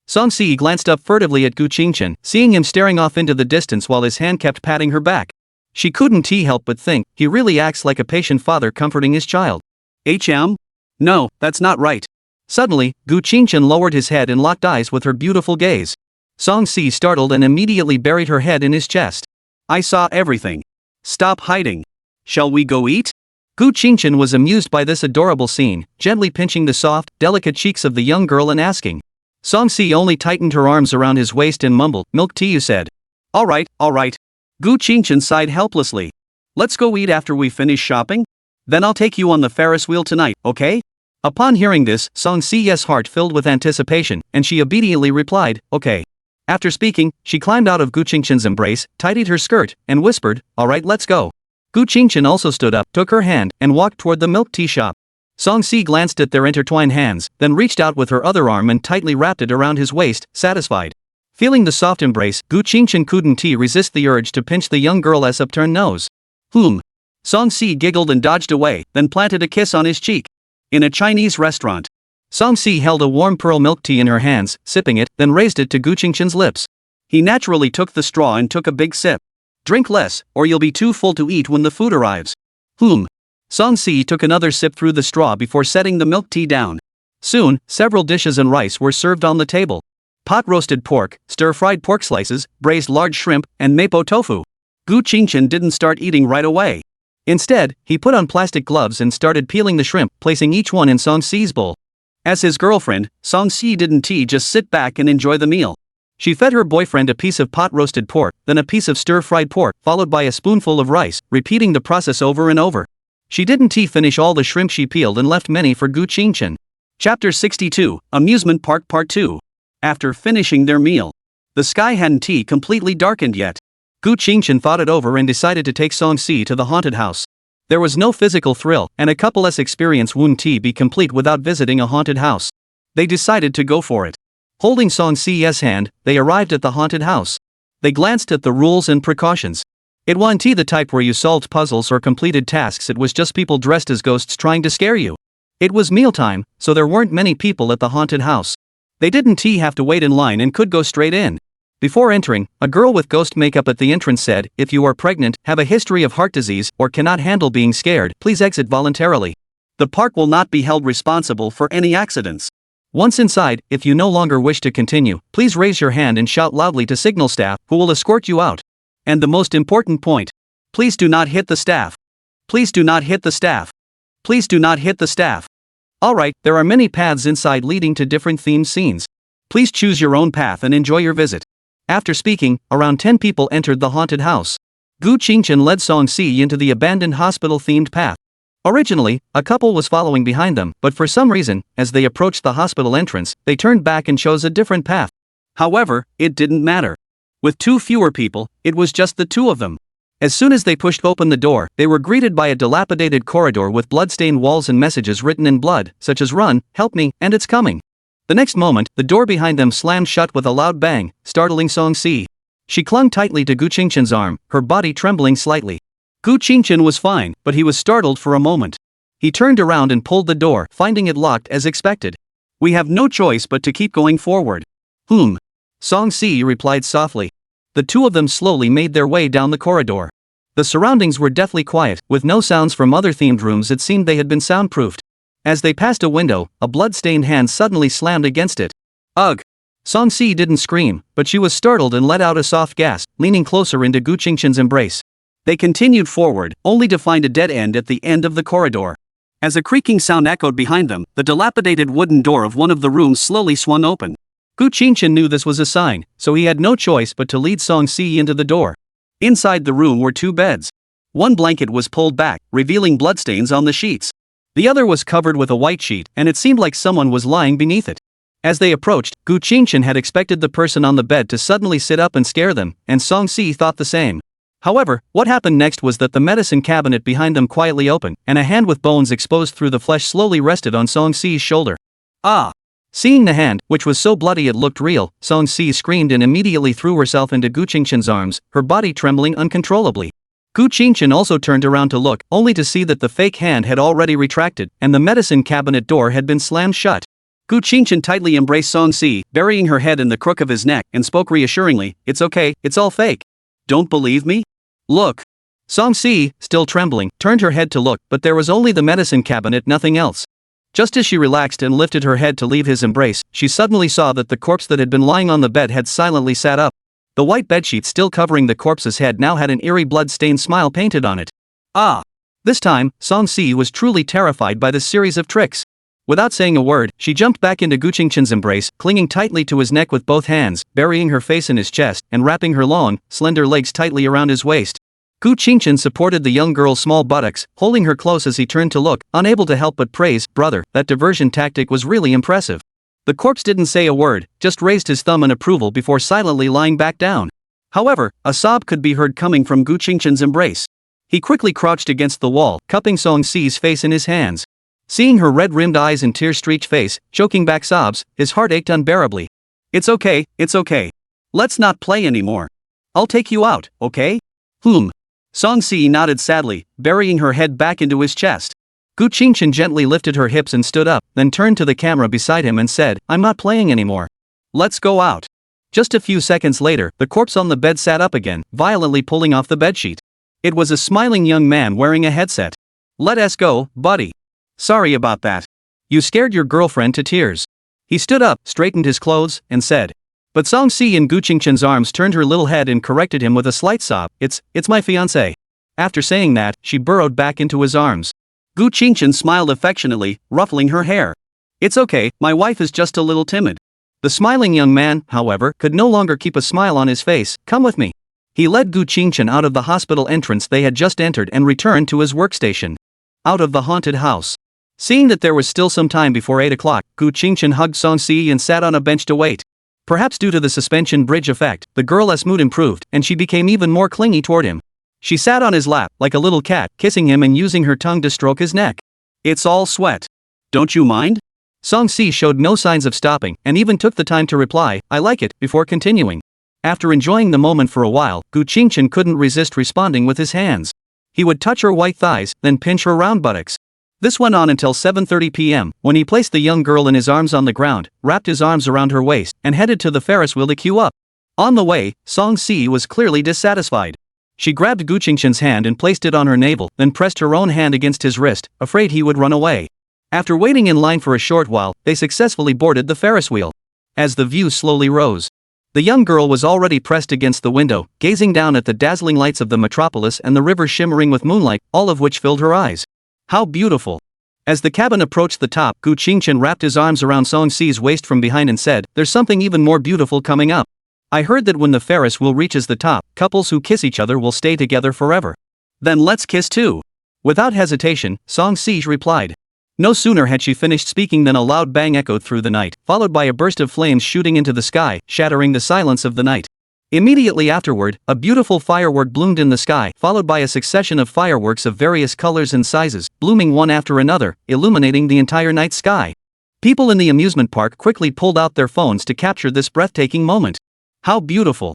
Song Si glanced up furtively at Gu Qingchen, seeing him staring off into the distance while his hand kept patting her back. She couldn't help but think, he really acts like a patient father comforting his child. No, that's not right. Suddenly, Gu Qingchen lowered his head and locked eyes with her beautiful gaze. Song Si startled and immediately buried her head in his chest. I saw everything. Stop hiding. Shall we go eat? Gu Qingchen was amused by this adorable scene, gently pinching the soft, delicate cheeks of the young girl and asking. Song Si only tightened her arms around his waist and mumbled, milk tea you said. All right. Gu Qingchen sighed helplessly. Let's go eat after we finish shopping? Then I'll take you on the Ferris wheel tonight, okay? Upon hearing this, Song Si's heart filled with anticipation, and she obediently replied, okay. After speaking, she climbed out of Gu Qingchen's embrace, tidied her skirt, and whispered, alright, let's go. Gu Qingchen also stood up, took her hand, and walked toward the milk tea shop. Song Si glanced at their intertwined hands, then reached out with her other arm and tightly wrapped it around his waist, satisfied. Feeling the soft embrace, Gu Qingchen couldn't resist the urge to pinch the young girl's upturned nose. Song Si giggled and dodged away, then planted a kiss on his cheek. In a Chinese restaurant. Song Si held a warm pearl milk tea in her hands, sipping it, then raised it to Gu Qingchen's lips. He naturally took the straw and took a big sip. Drink less, or you'll be too full to eat when the food arrives. Song Si took another sip through the straw before setting the milk tea down. Soon, several dishes and rice were served on the table. Pot roasted pork, stir-fried pork slices, braised large shrimp, and mapo tofu. Gu Qingchen didn't start eating right away. Instead, he put on plastic gloves and started peeling the shrimp, placing each one in Song Si's bowl. As his girlfriend, Song Si didn't just sit back and enjoy the meal. She fed her boyfriend a piece of pot-roasted pork, then a piece of stir-fried pork, followed by a spoonful of rice, repeating the process over and over. She didn't finish all the shrimp she peeled and left many for Gu Qingchen. Chapter 62, Amusement Park Part 2. After finishing their meal, the sky hadn't completely darkened yet. Gu Qingchen thought it over and decided to take Song Si to the haunted house. There was no physical thrill, and a couple's experience wouldn't be complete without visiting a haunted house. They decided to go for it. Holding Song Si's hand, they arrived at the haunted house. They glanced at the rules and precautions. It wasn't the type where you solved puzzles or completed tasks, it was just people dressed as ghosts trying to scare you. It was mealtime, so there weren't many people at the haunted house. They didn't have to wait in line and could go straight in. Before entering, a girl with ghost makeup at the entrance said, if you are pregnant, have a history of heart disease, or cannot handle being scared, please exit voluntarily. The park will not be held responsible for any accidents. Once inside, if you no longer wish to continue, please raise your hand and shout loudly to signal staff, who will escort you out. And the most important point, please do not hit the staff. Please do not hit the staff. Please do not hit the staff. Alright, there are many paths inside leading to different themed scenes. Please choose your own path and enjoy your visit. After speaking, around 10 people entered the haunted house. Gu Qingchen led Song Si into the abandoned hospital-themed path. Originally, a couple was following behind them, but for some reason, as they approached the hospital entrance, they turned back and chose a different path. However, it didn't matter. With 2 fewer people, it was just the 2 of them. As soon as they pushed open the door, they were greeted by a dilapidated corridor with blood-stained walls and messages written in blood, such as run, help me, and it's coming. The next moment, the door behind them slammed shut with a loud bang, startling Song-si. She clung tightly to Gu Qingchen's arm, her body trembling slightly. Gu Qingchen was fine, but he was startled for a moment. He turned around and pulled the door, finding it locked as expected. "We have no choice but to keep going forward." Song-si replied softly. The two of them slowly made their way down the corridor. The surroundings were deathly quiet, with no sounds from other themed rooms. It seemed they had been soundproofed. As they passed a window, a blood-stained hand suddenly slammed against it. Ugh! Song-si didn't scream, but she was startled and let out a soft gasp, leaning closer into Gu Qingchen's embrace. They continued forward, only to find a dead end at the end of the corridor. As a creaking sound echoed behind them, the dilapidated wooden door of one of the rooms slowly swung open. Gu Qingchen knew this was a sign, so he had no choice but to lead Song-si into the door. Inside the room were two beds. One blanket was pulled back, revealing bloodstains on the sheets. The other was covered with a white sheet, and it seemed like someone was lying beneath it. As they approached, Gu Qingchen had expected the person on the bed to suddenly sit up and scare them, and Song-si thought the same. However, what happened next was that the medicine cabinet behind them quietly opened, and a hand with bones exposed through the flesh slowly rested on Song-si's shoulder. Ah! Seeing the hand, which was so bloody it looked real, Song-si screamed and immediately threw herself into Gu Qingchen's arms, her body trembling uncontrollably. Gu Qingchen also turned around to look, only to see that the fake hand had already retracted, and the medicine cabinet door had been slammed shut. Gu Qingchen tightly embraced Song-si, burying her head in the crook of his neck, and spoke reassuringly, "It's okay, it's all fake. Don't believe me? Look." Song-si, still trembling, turned her head to look, but there was only the medicine cabinet, nothing else. Just as she relaxed and lifted her head to leave his embrace, she suddenly saw that the corpse that had been lying on the bed had silently sat up. The white bedsheet still covering the corpse's head now had an eerie blood-stained smile painted on it. Ah! This time, Song-si was truly terrified by this series of tricks. Without saying a word, she jumped back into Gu Qingchen's embrace, clinging tightly to his neck with both hands, burying her face in his chest, and wrapping her long, slender legs tightly around his waist. Gu Qingchen supported the young girl's small buttocks, holding her close as he turned to look, unable to help but praise, "Brother, that diversion tactic was really impressive." The corpse didn't say a word, just raised his thumb in approval before silently lying back down. However, a sob could be heard coming from Gu Qingchen's embrace. He quickly crouched against the wall, cupping Song-si's face in his hands. Seeing her red-rimmed eyes and tear-streaked face, choking back sobs, his heart ached unbearably. It's okay. Let's not play anymore. I'll take you out, okay?" Song-si nodded sadly, burying her head back into his chest. Gu Qingchen gently lifted her hips and stood up, then turned to the camera beside him and said, "I'm not playing anymore. Let's go out." Just a few seconds later, the corpse on the bed sat up again, violently pulling off the bedsheet. It was a smiling young man wearing a headset. "Let us go, buddy. Sorry about that. You scared your girlfriend to tears." He stood up, straightened his clothes, and said. But Song-si in Gu Qingchen's arms turned her little head and corrected him with a slight sob, It's my fiancé." After saying that, she burrowed back into his arms. Gu Qingchen smiled affectionately, ruffling her hair. "It's okay, my wife is just a little timid." The smiling young man, however, could no longer keep a smile on his face. "Come with me." He led Gu Qingchen out of the hospital entrance they had just entered and returned to his workstation. Out of the haunted house. Seeing that there was still some time before 8 o'clock, Gu Qingchen hugged Song-si and sat on a bench to wait. Perhaps due to the suspension bridge effect, the girl's mood improved, and she became even more clingy toward him. She sat on his lap, like a little cat, kissing him and using her tongue to stroke his neck. "It's all sweat. Don't you mind?" Song-si showed no signs of stopping, and even took the time to reply, "I like it," before continuing. After enjoying the moment for a while, Gu Qingchen couldn't resist responding with his hands. He would touch her white thighs, then pinch her round buttocks. This went on until 7:30 p.m., when he placed the young girl in his arms on the ground, wrapped his arms around her waist, and headed to the Ferris wheel to queue up. On the way, Song-si was clearly dissatisfied. She grabbed Gu Qingchen's hand and placed it on her navel, then pressed her own hand against his wrist, afraid he would run away. After waiting in line for a short while, they successfully boarded the Ferris wheel. As the view slowly rose, the young girl was already pressed against the window, gazing down at the dazzling lights of the metropolis and the river shimmering with moonlight, all of which filled her eyes. How beautiful! As the cabin approached the top, Gu Qingchen wrapped his arms around Song-si's waist from behind and said, "There's something even more beautiful coming up. I heard that when the Ferris wheel reaches the top, couples who kiss each other will stay together forever." "Then let's kiss too." Without hesitation, Song-si replied. No sooner had she finished speaking than a loud bang echoed through the night, followed by a burst of flames shooting into the sky, shattering the silence of the night. Immediately afterward, a beautiful firework bloomed in the sky, followed by a succession of fireworks of various colors and sizes, blooming one after another, illuminating the entire night sky. People in the amusement park quickly pulled out their phones to capture this breathtaking moment. How beautiful.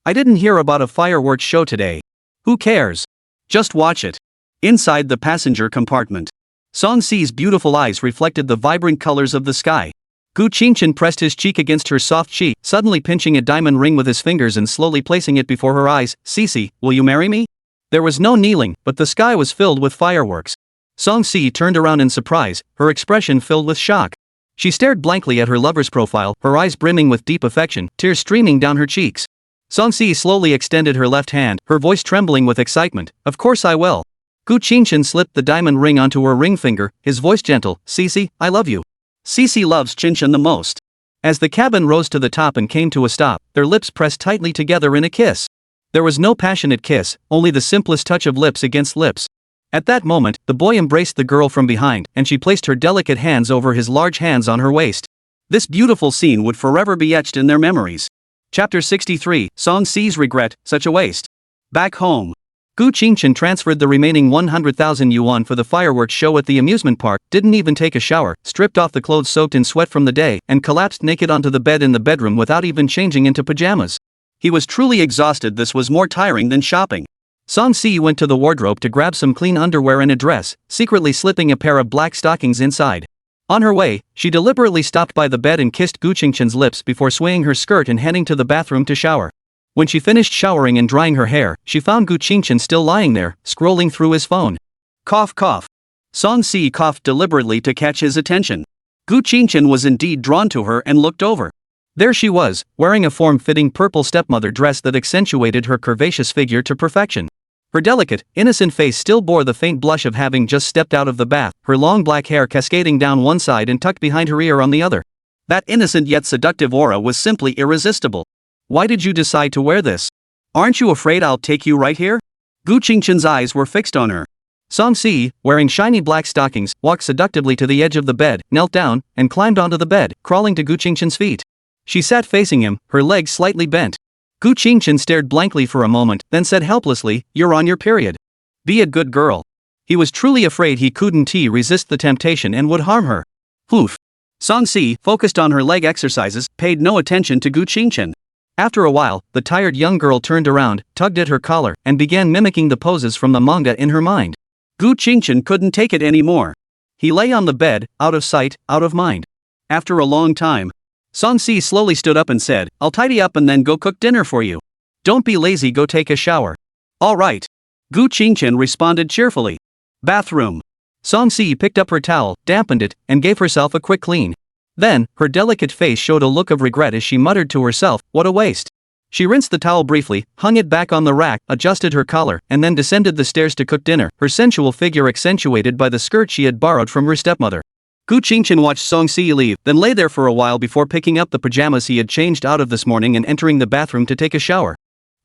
I didn't hear about a fireworks show today. Who cares? Just watch it. Inside the passenger compartment, Song Si's beautiful eyes reflected the vibrant colors of the sky. Gu Qingchen pressed his cheek against her soft cheek, suddenly pinching a diamond ring with his fingers and slowly placing it before her eyes. Sisi, will you marry me? There was no kneeling, but the sky was filled with fireworks. Song Si turned around in surprise, her expression filled with shock. She stared blankly at her lover's profile, her eyes brimming with deep affection, tears streaming down her cheeks. Song Si slowly extended her left hand, her voice trembling with excitement. Of course I will. Gu Qingchen slipped the diamond ring onto her ring finger, his voice gentle. Sisi, I love you. Sisi loves Qingchen the most. As the cabin rose to the top and came to a stop, their lips pressed tightly together in a kiss. There was no passionate kiss, only the simplest touch of lips against lips. At that moment, the boy embraced the girl from behind, and she placed her delicate hands over his large hands on her waist. This beautiful scene would forever be etched in their memories. Chapter 63, Song Si's regret, such a waste. Back home, Gu Qingchen transferred the remaining 100,000 yuan for the fireworks show at the amusement park, didn't even take a shower, stripped off the clothes soaked in sweat from the day, and collapsed naked onto the bed in the bedroom without even changing into pajamas. He was truly exhausted. This was more tiring than shopping. Song Si went to the wardrobe to grab some clean underwear and a dress, secretly slipping a pair of black stockings inside. On her way, she deliberately stopped by the bed and kissed Gu Qingchen's lips before swaying her skirt and heading to the bathroom to shower. When she finished showering and drying her hair, she found Gu Qingchen still lying there, scrolling through his phone. Cough cough. Song Si coughed deliberately to catch his attention. Gu Qingchen was indeed drawn to her and looked over. There she was, wearing a form-fitting purple stepmother dress that accentuated her curvaceous figure to perfection. Her delicate, innocent face still bore the faint blush of having just stepped out of the bath, her long black hair cascading down one side and tucked behind her ear on the other. That innocent yet seductive aura was simply irresistible. Why did you decide to wear this? Aren't you afraid I'll take you right here? Gu Qingchen's eyes were fixed on her. Song Si, wearing shiny black stockings, walked seductively to the edge of the bed, knelt down, and climbed onto the bed, crawling to Gu Qingchen's feet. She sat facing him, her legs slightly bent. Gu Qingchen stared blankly for a moment, then said helplessly, "You're on your period. Be a good girl." He was truly afraid he couldn't resist the temptation and would harm her. Poof. Song Si, focused on her leg exercises, paid no attention to Gu Qingchen. After a while, the tired young girl turned around, tugged at her collar, and began mimicking the poses from the manga in her mind. Gu Qingchen couldn't take it anymore. He lay on the bed, out of sight, out of mind. After a long time, Song Si slowly stood up and said, "I'll tidy up and then go cook dinner for you. Don't be lazy, go take a shower." "All right." Gu Qingchen responded cheerfully. Bathroom. Song Si picked up her towel, dampened it, and gave herself a quick clean. Then, her delicate face showed a look of regret as she muttered to herself, "What a waste." She rinsed the towel briefly, hung it back on the rack, adjusted her collar, and then descended the stairs to cook dinner, her sensual figure accentuated by the skirt she had borrowed from her stepmother. Gu Qingchen watched Song Si leave, then lay there for a while before picking up the pajamas he had changed out of this morning and entering the bathroom to take a shower.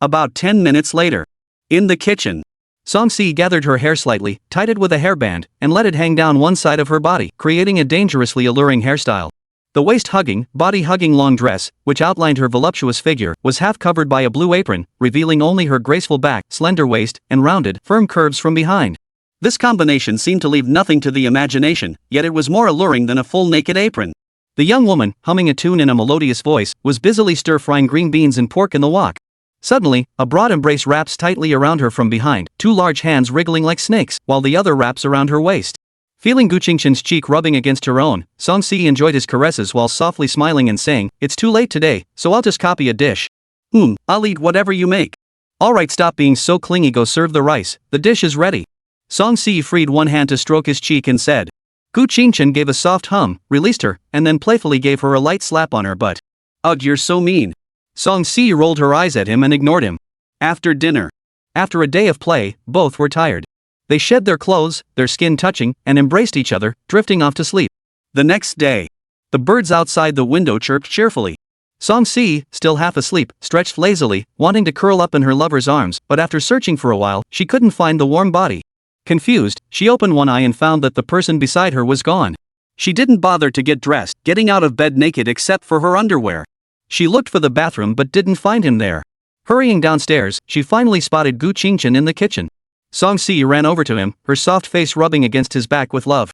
About 10 minutes later, in the kitchen, Song Si gathered her hair slightly, tied it with a hairband, and let it hang down one side of her body, creating a dangerously alluring hairstyle. The waist-hugging, body-hugging long dress, which outlined her voluptuous figure, was half covered by a blue apron, revealing only her graceful back, slender waist, and rounded, firm curves from behind. This combination seemed to leave nothing to the imagination, yet it was more alluring than a full naked apron. The young woman, humming a tune in a melodious voice, was busily stir-frying green beans and pork in the wok. Suddenly, a broad embrace wraps tightly around her from behind, two large hands wriggling like snakes, while the other wraps around her waist. Feeling Gu Qingchen's cheek rubbing against her own, Song Si enjoyed his caresses while softly smiling and saying, "It's too late today, so I'll just copy a dish." I'll eat whatever you make." "Alright, stop being so clingy, go serve the rice, the dish is ready." Song Si freed one hand to stroke his cheek and said. Gu Qingchen gave a soft hum, released her, and then playfully gave her a light slap on her butt. "Ugh, you're so mean." Song Si rolled her eyes at him and ignored him. After dinner. After a day of play, both were tired. They shed their clothes, their skin touching, and embraced each other, drifting off to sleep. The next day, the birds outside the window chirped cheerfully. Song Si, still half asleep, stretched lazily, wanting to curl up in her lover's arms, but after searching for a while, she couldn't find the warm body. Confused, she opened one eye and found that the person beside her was gone. She didn't bother to get dressed, getting out of bed naked except for her underwear. She looked for the bathroom but didn't find him there. Hurrying downstairs, she finally spotted Gu Qingchen in the kitchen. Song Si ran over to him, her soft face rubbing against his back with love.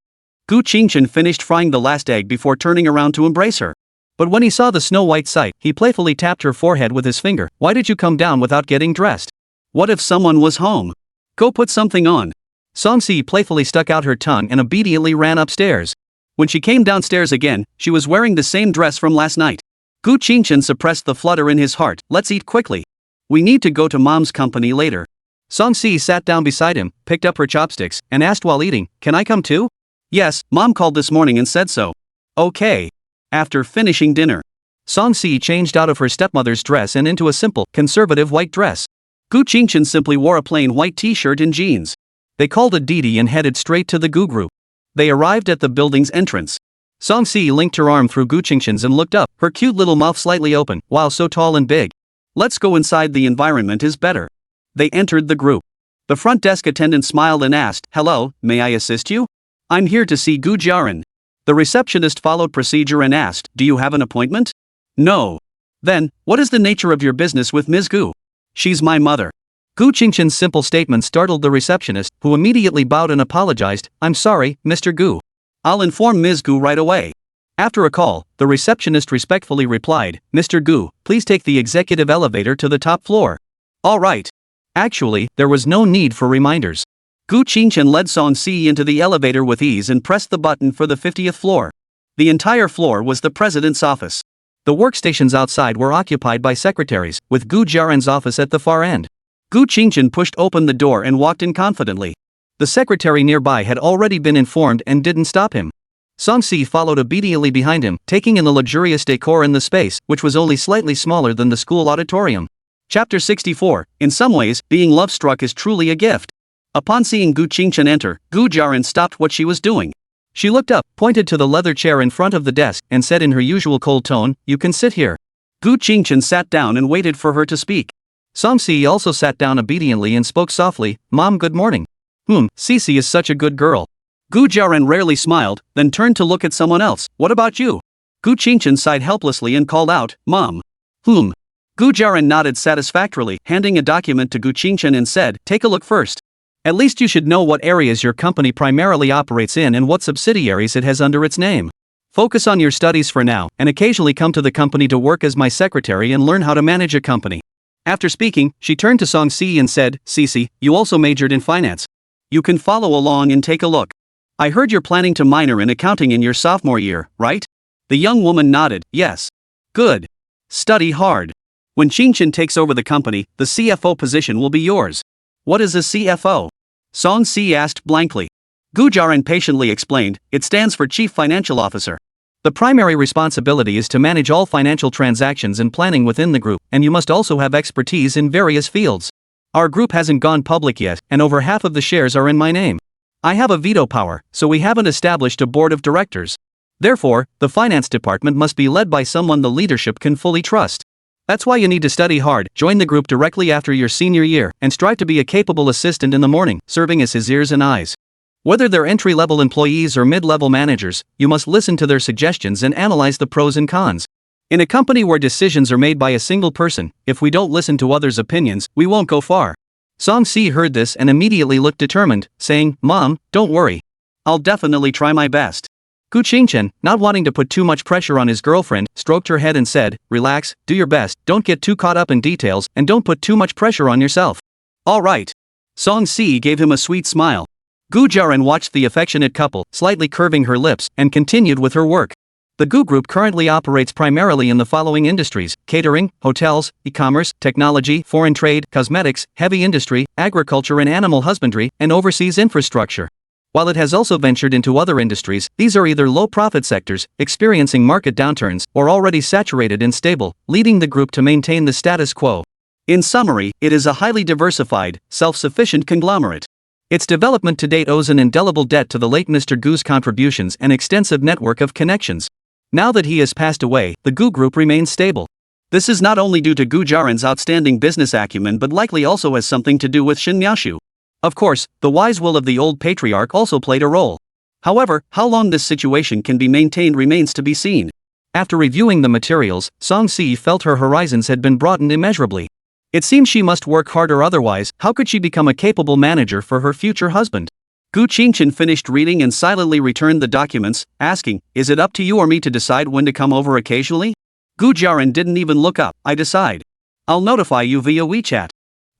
Gu Qingchen finished frying the last egg before turning around to embrace her. But when he saw the snow-white sight, he playfully tapped her forehead with his finger. Why did you come down without getting dressed? What if someone was home? Go put something on. Song-si playfully stuck out her tongue and obediently ran upstairs. When she came downstairs again, she was wearing the same dress from last night. Gu Qingchen suppressed the flutter in his heart. Let's eat quickly. We need to go to mom's company later. Song-si sat down beside him, picked up her chopsticks, and asked while eating, can I come too? Yes, mom called this morning and said so. Okay. After finishing dinner, Song-si changed out of her stepmother's dress and into a simple, conservative white dress. Gu Qingchen simply wore a plain white t-shirt and jeans. They called a Didi and headed straight to the Gu group. They arrived at the building's entrance. Song-si linked her arm through Gu Qingchen's and looked up, her cute little mouth slightly open. Wow, so tall and big. Let's go inside, the environment is better. They entered the group. The front desk attendant smiled and asked, hello, may I assist you? I'm here to see Gu Jiaran. The receptionist followed procedure and asked, do you have an appointment? No. Then, what is the nature of your business with Ms. Gu? She's my mother. Gu Qingchen's simple statement startled the receptionist, who immediately bowed and apologized. I'm sorry, Mr. Gu. I'll inform Ms. Gu right away. After a call, the receptionist respectfully replied, Mr. Gu, please take the executive elevator to the top floor. All right. Actually, there was no need for reminders. Gu Qingchen led Song-si into the elevator with ease and pressed the button for the 50th floor. The entire floor was the president's office. The workstations outside were occupied by secretaries, with Gu Jiaran's office at the far end. Gu Qingchen pushed open the door and walked in confidently. The secretary nearby had already been informed and didn't stop him. Song-si followed obediently behind him, taking in the luxurious decor in the space, which was only slightly smaller than the school auditorium. Chapter 64. In some ways, being love-struck is truly a gift. Upon seeing Gu Qingchen enter, Gu Jiaran stopped what she was doing. She looked up, pointed to the leather chair in front of the desk, and said in her usual cold tone, you can sit here. Gu Qingchen sat down and waited for her to speak. Song-si also sat down obediently and spoke softly, Mom, good morning. Cici is such a good girl. Gu Jiaran rarely smiled, then turned to look at someone else. What about you? Gu Qingchen sighed helplessly and called out, Mom. Gu Jiaran nodded satisfactorily, handing a document to Gu Qingchen and said, take a look first. At least you should know what areas your company primarily operates in and what subsidiaries it has under its name. Focus on your studies for now, and occasionally come to the company to work as my secretary and learn how to manage a company. After speaking, she turned to Song-si and said, Cici, you also majored in finance. You can follow along and take a look. I heard you're planning to minor in accounting in your sophomore year, right? The young woman nodded, yes. Good. Study hard. When Qingchen takes over the company, the CFO position will be yours. What is a CFO? Song-si asked blankly. Gu Jiaran patiently explained, it stands for Chief Financial Officer. The primary responsibility is to manage all financial transactions and planning within the group, and you must also have expertise in various fields. Our group hasn't gone public yet, and over half of the shares are in my name. I have a veto power, so we haven't established a board of directors. Therefore, the finance department must be led by someone the leadership can fully trust. That's why you need to study hard, join the group directly after your senior year, and strive to be a capable assistant in the morning, serving as his ears and eyes. Whether they're entry-level employees or mid-level managers, you must listen to their suggestions and analyze the pros and cons. In a company where decisions are made by a single person, if we don't listen to others' opinions, we won't go far. Song-si heard this and immediately looked determined, saying, Mom, don't worry. I'll definitely try my best. Gu Qingchen, not wanting to put too much pressure on his girlfriend, stroked her head and said, relax, do your best, don't get too caught up in details, and don't put too much pressure on yourself. All right. Song-si gave him a sweet smile. Gu Jiaran watched the affectionate couple, slightly curving her lips, and continued with her work. The Gu Group currently operates primarily in the following industries: catering, hotels, e-commerce, technology, foreign trade, cosmetics, heavy industry, agriculture and animal husbandry, and overseas infrastructure. While it has also ventured into other industries, these are either low-profit sectors, experiencing market downturns, or already saturated and stable, leading the group to maintain the status quo. In summary, it is a highly diversified, self-sufficient conglomerate. Its development to date owes an indelible debt to the late Mr. Gu's contributions and extensive network of connections. Now that he has passed away, the Gu Group remains stable. This is not only due to Gu Jiaran's outstanding business acumen but likely also has something to do with Shin Miaoshu. Of course, the wise will of the old patriarch also played a role. However, how long this situation can be maintained remains to be seen. After reviewing the materials, Song-si felt her horizons had been broadened immeasurably. It seemed she must work harder, otherwise, how could she become a capable manager for her future husband? Gu Qingchen finished reading and silently returned the documents, asking, "Is it up to you or me to decide when to come over occasionally?" Gu Jiaran didn't even look up. "I decide. I'll notify you via WeChat."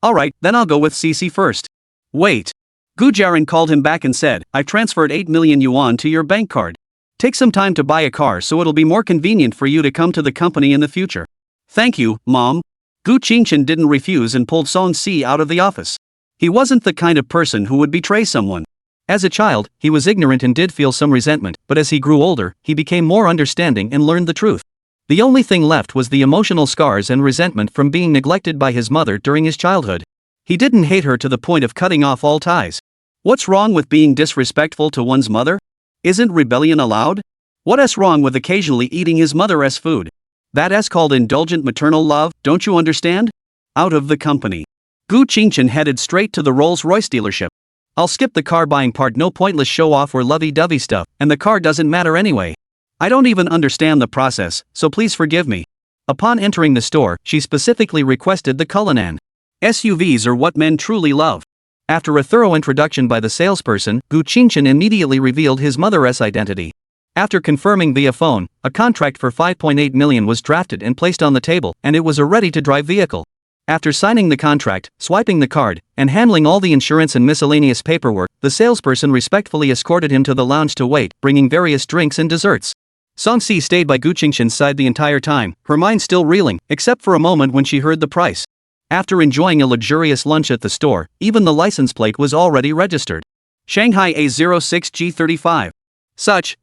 "Alright, then I'll go with CC first." "Wait." Gu Jiaran called him back and said, "I've transferred 8 million yuan to your bank card. Take some time to buy a car so it'll be more convenient for you to come to the company in the future." "Thank you, Mom." Gu Qingchen didn't refuse and pulled Song Si out of the office. He wasn't the kind of person who would betray someone. As a child, he was ignorant and did feel some resentment, but as he grew older, he became more understanding and learned the truth. The only thing left was the emotional scars and resentment from being neglected by his mother during his childhood. He didn't hate her to the point of cutting off all ties. What's wrong with being disrespectful to one's mother? Isn't rebellion allowed? What's wrong with occasionally eating his mother's food? That's called indulgent maternal love, don't you understand? Out of the company. Gu Qingchen headed straight to the Rolls-Royce dealership. "I'll skip the car buying part, no pointless show-off or lovey-dovey stuff, and the car doesn't matter anyway. I don't even understand the process, so please forgive me." Upon entering the store, she specifically requested the Cullinan. SUVs are what men truly love. After a thorough introduction by the salesperson, Gu Qingchen immediately revealed his mother's identity. After confirming via phone, a contract for 5.8 million was drafted and placed on the table, and it was a ready-to-drive vehicle. After signing the contract, swiping the card, and handling all the insurance and miscellaneous paperwork, the salesperson respectfully escorted him to the lounge to wait, bringing various drinks and desserts. Song Si stayed by Gu Qingchen's side the entire time, her mind still reeling, except for a moment when she heard the price. After enjoying a luxurious lunch at the store, even the license plate was already registered. Shanghai A06G35. Such,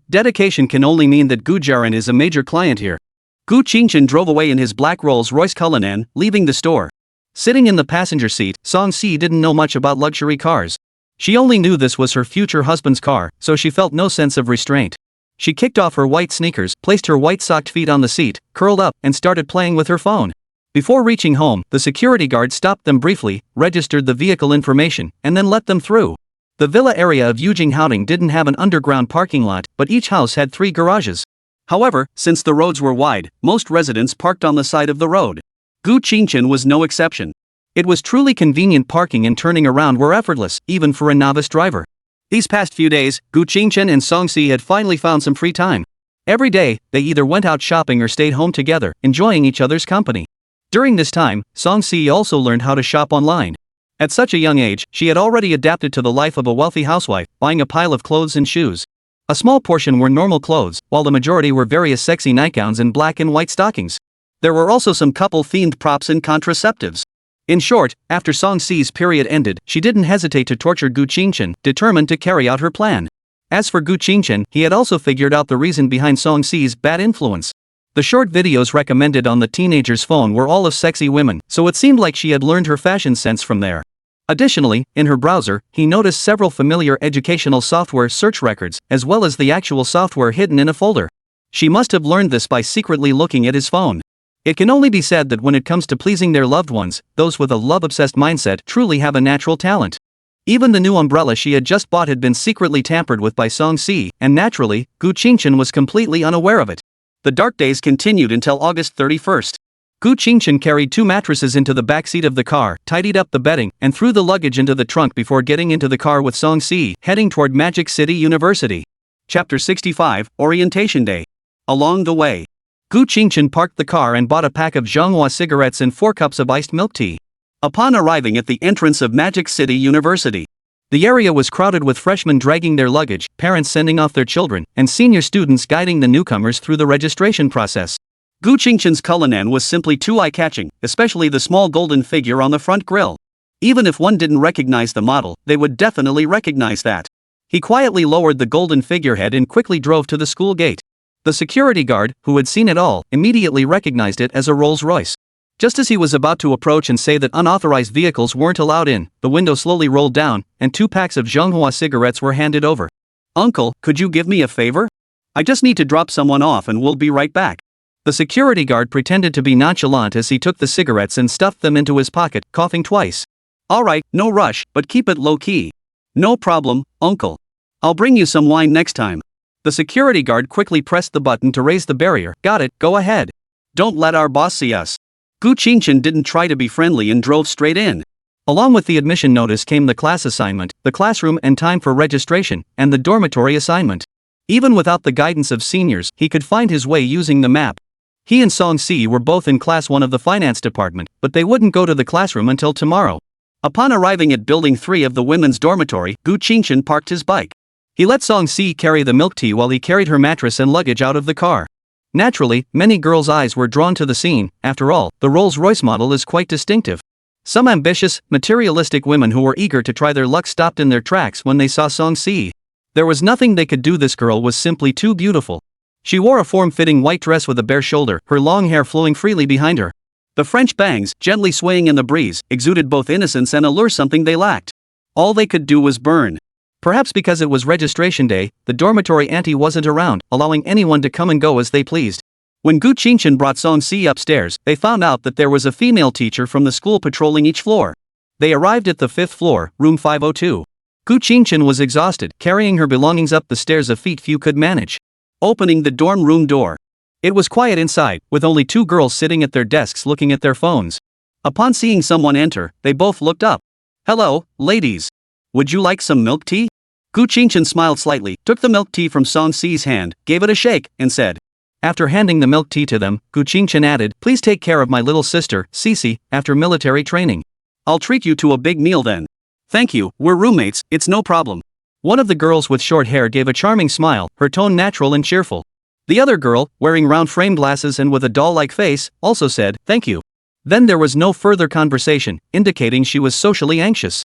dedication can only mean that Gu Jiaran is a major client here. Gu Qingchen drove away in his black Rolls-Royce Cullinan, leaving the store. Sitting in the passenger seat, Song Si didn't know much about luxury cars. She only knew this was her future husband's car, so she felt no sense of restraint. She kicked off her white sneakers, placed her white-socked feet on the seat, curled up, and started playing with her phone. Before reaching home, the security guard stopped them briefly, registered the vehicle information, and then let them through. The villa area of Yujinghaoding didn't have an underground parking lot, but each house had 3 garages. However, since the roads were wide, most residents parked on the side of the road. Gu Qingchen was no exception. It was truly convenient. Parking and turning around were effortless, even for a novice driver. These past few days, Gu Qingchen and Song Si had finally found some free time. Every day, they either went out shopping or stayed home together, enjoying each other's company. During this time, Song Si also learned how to shop online. At such a young age, she had already adapted to the life of a wealthy housewife, buying a pile of clothes and shoes. A small portion were normal clothes, while the majority were various sexy nightgowns and black and white stockings. There were also some couple-themed props and contraceptives. In short, after Song Si's period ended, she didn't hesitate to torture Gu Qingchen, determined to carry out her plan. As for Gu Qingchen, he had also figured out the reason behind Song Si's bad influence. The short videos recommended on the teenager's phone were all of sexy women, so it seemed like she had learned her fashion sense from there. Additionally, in her browser, he noticed several familiar educational software search records, as well as the actual software hidden in a folder. She must have learned this by secretly looking at his phone. It can only be said that when it comes to pleasing their loved ones, those with a love-obsessed mindset truly have a natural talent. Even the new umbrella she had just bought had been secretly tampered with by Song Si, and naturally, Gu Qingchen was completely unaware of it. The dark days continued until August 31st. Gu Qingchen carried 2 mattresses into the back seat of the car, tidied up the bedding, and threw the luggage into the trunk before getting into the car with Song Si, heading toward Magic City University. Chapter 65, Orientation Day. Along the way, Gu Qingchen parked the car and bought a pack of Manhwa cigarettes and 4 cups of iced milk tea. Upon arriving at the entrance of Magic City University, the area was crowded with freshmen dragging their luggage, parents sending off their children, and senior students guiding the newcomers through the registration process. Gu Qingchen's Cullinan was simply too eye-catching, especially the small golden figure on the front grille. Even if one didn't recognize the model, they would definitely recognize that. He quietly lowered the golden figurehead and quickly drove to the school gate. The security guard, who had seen it all, immediately recognized it as a Rolls-Royce. Just as he was about to approach and say that unauthorized vehicles weren't allowed in, the window slowly rolled down, and 2 packs of Manhwa cigarettes were handed over. "Uncle, could you give me a favor? I just need to drop someone off and we'll be right back." The security guard pretended to be nonchalant as he took the cigarettes and stuffed them into his pocket, coughing twice. "Alright, no rush, but keep it low-key." "No problem, uncle. I'll bring you some wine next time." The security guard quickly pressed the button to raise the barrier. "Got it, go ahead. Don't let our boss see us." Gu Qingchen didn't try to be friendly and drove straight in. Along with the admission notice came the class assignment, the classroom and time for registration, and the dormitory assignment. Even without the guidance of seniors, he could find his way using the map. He and Song-si were both in class 1 of the finance department, but they wouldn't go to the classroom until tomorrow. Upon arriving at building 3 of the women's dormitory, Gu Qingchen parked his bike. He let Song-si carry the milk tea while he carried her mattress and luggage out of the car. Naturally, many girls' eyes were drawn to the scene. After all, the Rolls-Royce model is quite distinctive. Some ambitious, materialistic women who were eager to try their luck stopped in their tracks when they saw Song-si. There was nothing they could do. This girl was simply too beautiful. She wore a form-fitting white dress with a bare shoulder, her long hair flowing freely behind her. The French bangs, gently swaying in the breeze, exuded both innocence and allure, something they lacked. All they could do was burn. Perhaps because it was registration day, the dormitory auntie wasn't around, allowing anyone to come and go as they pleased. When Gu Qingchen brought Song-si upstairs, they found out that there was a female teacher from the school patrolling each floor. They arrived at the 5th floor, room 502. Gu Qingchen was exhausted, carrying her belongings up the stairs, a feat few could manage. Opening the dorm room door. It was quiet inside, with only 2 girls sitting at their desks looking at their phones. Upon seeing someone enter, they both looked up. "Hello, ladies. Would you like some milk tea?" Gu Qingchen smiled slightly, took the milk tea from Song-si's hand, gave it a shake, and said. After handing the milk tea to them, Gu Qingchen added, "Please take care of my little sister, Cici, after military training. I'll treat you to a big meal then." "Thank you, we're roommates, it's no problem." One of the girls with short hair gave a charming smile, her tone natural and cheerful. The other girl, wearing round frame glasses and with a doll-like face, also said, "Thank you." Then there was no further conversation, indicating she was socially anxious.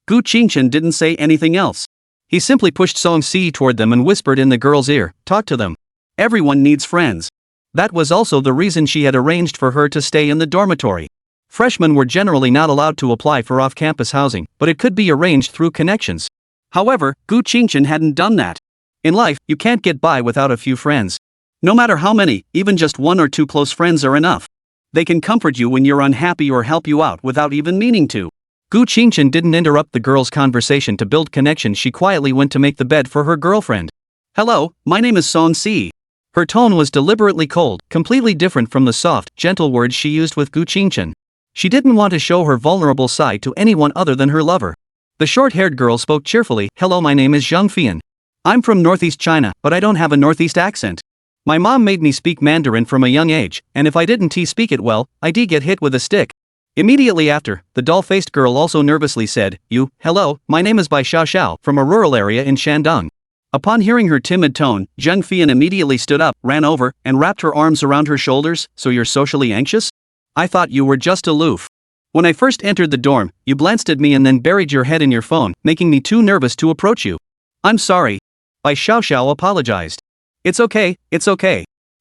Gu Qingchen didn't say anything else. He simply pushed Song-si toward them and whispered in the girl's ear, "Talk to them. Everyone needs friends." That was also the reason she had arranged for her to stay in the dormitory. Freshmen were generally not allowed to apply for off-campus housing, but it could be arranged through connections. However, Gu Qingchen hadn't done that. In life, you can't get by without a few friends. No matter how many, even just 1 or 2 close friends are enough. They can comfort you when you're unhappy or help you out without even meaning to. Gu Qingchen didn't interrupt the girl's conversation to build connection. She quietly went to make the bed for her girlfriend. "Hello, my name is Song-si." Her tone was deliberately cold, completely different from the soft, gentle words she used with Gu Qingchen. She didn't want to show her vulnerable side to anyone other than her lover. The short-haired girl spoke cheerfully. "Hello, my name is Zhang Fian. I'm from Northeast China, but I don't have a Northeast accent. My mom made me speak Mandarin from a young age, and if I didn't speak it well, I'd get hit with a stick." Immediately after, the doll-faced girl also nervously said, "Hello, my name is Bai Xiao from a rural area in Shandong." Upon hearing her timid tone, Zhang Fian immediately stood up, ran over, and wrapped her arms around her shoulders. "So you're socially anxious? I thought you were just aloof. When I first entered the dorm, you glanced at me and then buried your head in your phone, making me too nervous to approach you." "I'm sorry." Bai Xiao apologized. It's okay.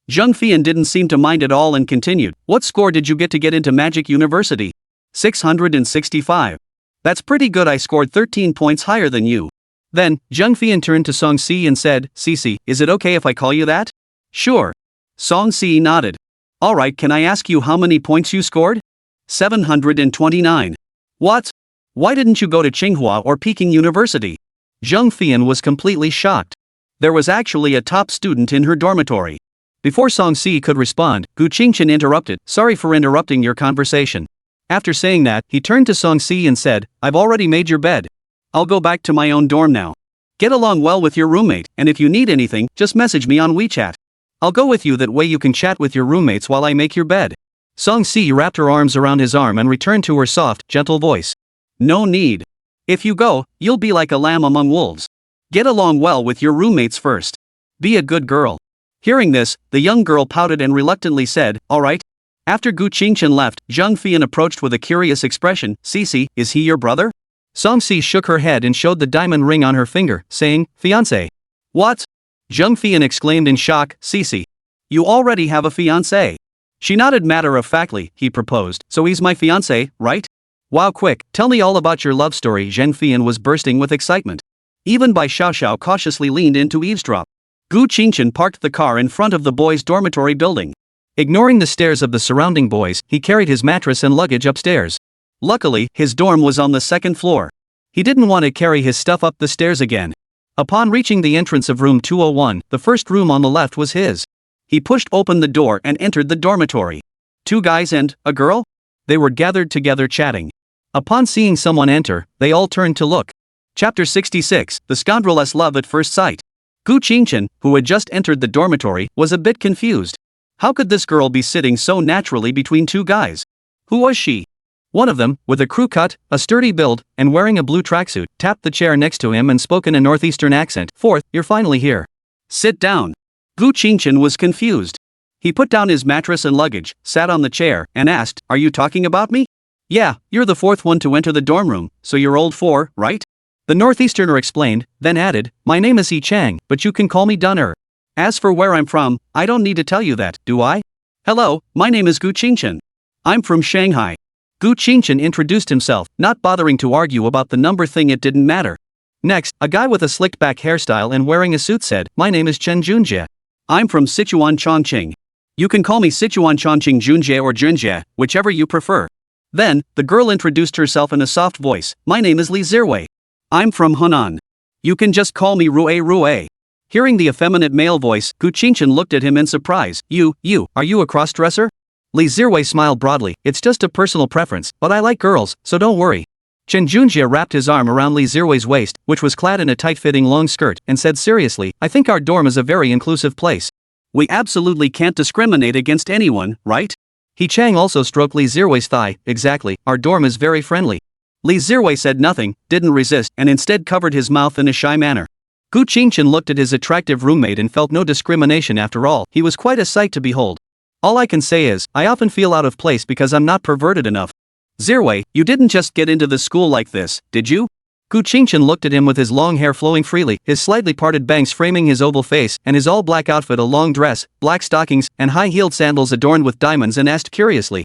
Zhang Fian didn't seem to mind at all and continued, "What score did you get into Magic University?" 665. "That's pretty good. I scored 13 points higher than you." Then, Zhang Fian turned to Song-si and said, "Cici, is it okay if I call you that?" "Sure." Song-si nodded. "Alright, can I ask you how many points you scored?" 729. "What? Why didn't you go to Tsinghua or Peking University?" Zhang Fian was completely shocked. There was actually a top student in her dormitory. Before Song-si could respond, Gu Qingchen interrupted, "Sorry for interrupting your conversation." After saying that, he turned to Song-si and said, "I've already made your bed. I'll go back to my own dorm now. Get along well with your roommate, and if you need anything, just message me on WeChat. I'll go with you, that way you can chat with your roommates while I make your bed." Song-si wrapped her arms around his arm and returned to her soft, gentle voice. "No need. If you go, you'll be like a lamb among wolves. Get along well with your roommates first. Be a good girl." Hearing this, the young girl pouted and reluctantly said, "Alright." After Gu Qingchen left, Zhang Fian approached with a curious expression. "Cici, is he your brother?" Song-si shook her head and showed the diamond ring on her finger, saying, "Fiancé." "What?" Zhang Fian exclaimed in shock. "Cici, you already have a fiancé." She nodded matter-of-factly. "He proposed, so he's my fiancé, right?" "Wow, quick, tell me all about your love story." Zhang Fian was bursting with excitement. Even Bai Xiao cautiously leaned in to eavesdrop. Gu Qingchen parked the car in front of the boys' dormitory building. Ignoring the stares of the surrounding boys, he carried his mattress and luggage upstairs. Luckily, his dorm was on the 2nd floor. He didn't want to carry his stuff up the stairs again. Upon reaching the entrance of room 201, the first room on the left was his. He pushed open the door and entered the dormitory. 2 guys and a girl? They were gathered together chatting. Upon seeing someone enter, they all turned to look. Chapter 66, The Scoundreless Love at First Sight. Gu Qingchen, who had just entered the dormitory, was a bit confused. How could this girl be sitting so naturally between two guys? Who was she? One of them, with a crew cut, a sturdy build, and wearing a blue tracksuit, tapped the chair next to him and spoke in a northeastern accent. "Fourth, you're finally here. Sit down." Gu Qingchen was confused. He put down his mattress and luggage, sat on the chair, and asked, "Are you talking about me?" "Yeah, you're the fourth one to enter the dorm room, so you're old four, right?" The northeasterner explained, then added, "My name is Yi Chang, but you can call me Dunner. As for where I'm from, I don't need to tell you that, do I? Hello, my name is Gu Qingchen. I'm from Shanghai." Gu Qingchen introduced himself, not bothering to argue about the number thing. It didn't matter. Next, a guy with a slicked back hairstyle and wearing a suit said, "My name is Chen Junjie. I'm from Sichuan Chongqing. You can call me Sichuan Chongqing Junjie or Junjie, whichever you prefer." Then, the girl introduced herself in a soft voice, "My name is Li Zirwei. I'm from Hunan. You can just call me Rue. Hearing the effeminate male voice, Gu Qingchen looked at him in surprise. You, are you a crossdresser?" Li Zirwei smiled broadly. "It's just a personal preference, but I like girls, so don't worry." Chen Junjie wrapped his arm around Li Zirwei's waist, which was clad in a tight-fitting long skirt, and said seriously, "I think our dorm is a very inclusive place. We absolutely can't discriminate against anyone, right?" He Chang also stroked Li Zirwei's thigh. "Exactly, our dorm is very friendly." Li Zirwei said nothing, didn't resist, and instead covered his mouth in a shy manner. Gu Qingchen looked at his attractive roommate and felt no discrimination. After all, he was quite a sight to behold. "All I can say is, I often feel out of place because I'm not perverted enough." "Zirwei, you didn't just get into the school like this, did you?" Gu Qingchen looked at him with his long hair flowing freely, his slightly parted bangs framing his oval face, and his all-black outfit, a long dress, black stockings, and high-heeled sandals adorned with diamonds, and asked curiously,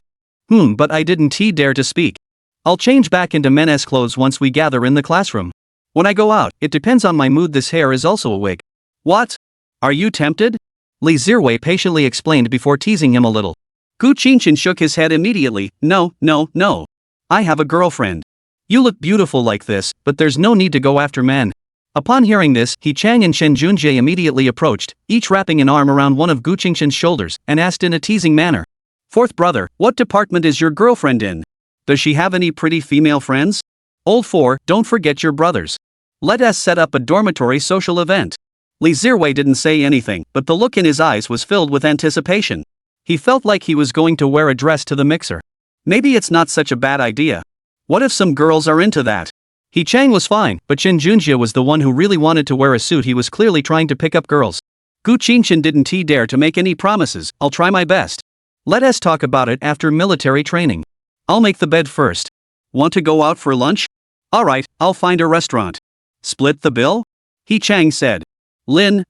But I didn't dare to speak. I'll change back into men's clothes once we gather in the classroom. When I go out, it depends on my mood. This hair is also a wig." "What? Are you tempted?" Li Zirwei patiently explained before teasing him a little. Gu Qingchen shook his head immediately. No. I have a girlfriend. You look beautiful like this, but there's no need to go after men." Upon hearing this, He Chang and Chen Junjie immediately approached, each wrapping an arm around one of Gu Qingchen's shoulders, and asked in a teasing manner, "Fourth brother, what department is your girlfriend in? Does she have any pretty female friends? Old four, don't forget your brothers. Let us set up a dormitory social event." Li Zirwei didn't say anything, but the look in his eyes was filled with anticipation. He felt like he was going to wear a dress to the mixer. Maybe it's not such a bad idea. What if some girls are into that? He Chang was fine, but Chen Junjie was the one who really wanted to wear a suit. He was clearly trying to pick up girls. Gu Qingchen didn't dare to make any promises. "I'll try my best. Let us talk about it after military training. I'll make the bed first. Want to go out for lunch? Alright, I'll find a restaurant. Split the bill?" He Chang said. Chen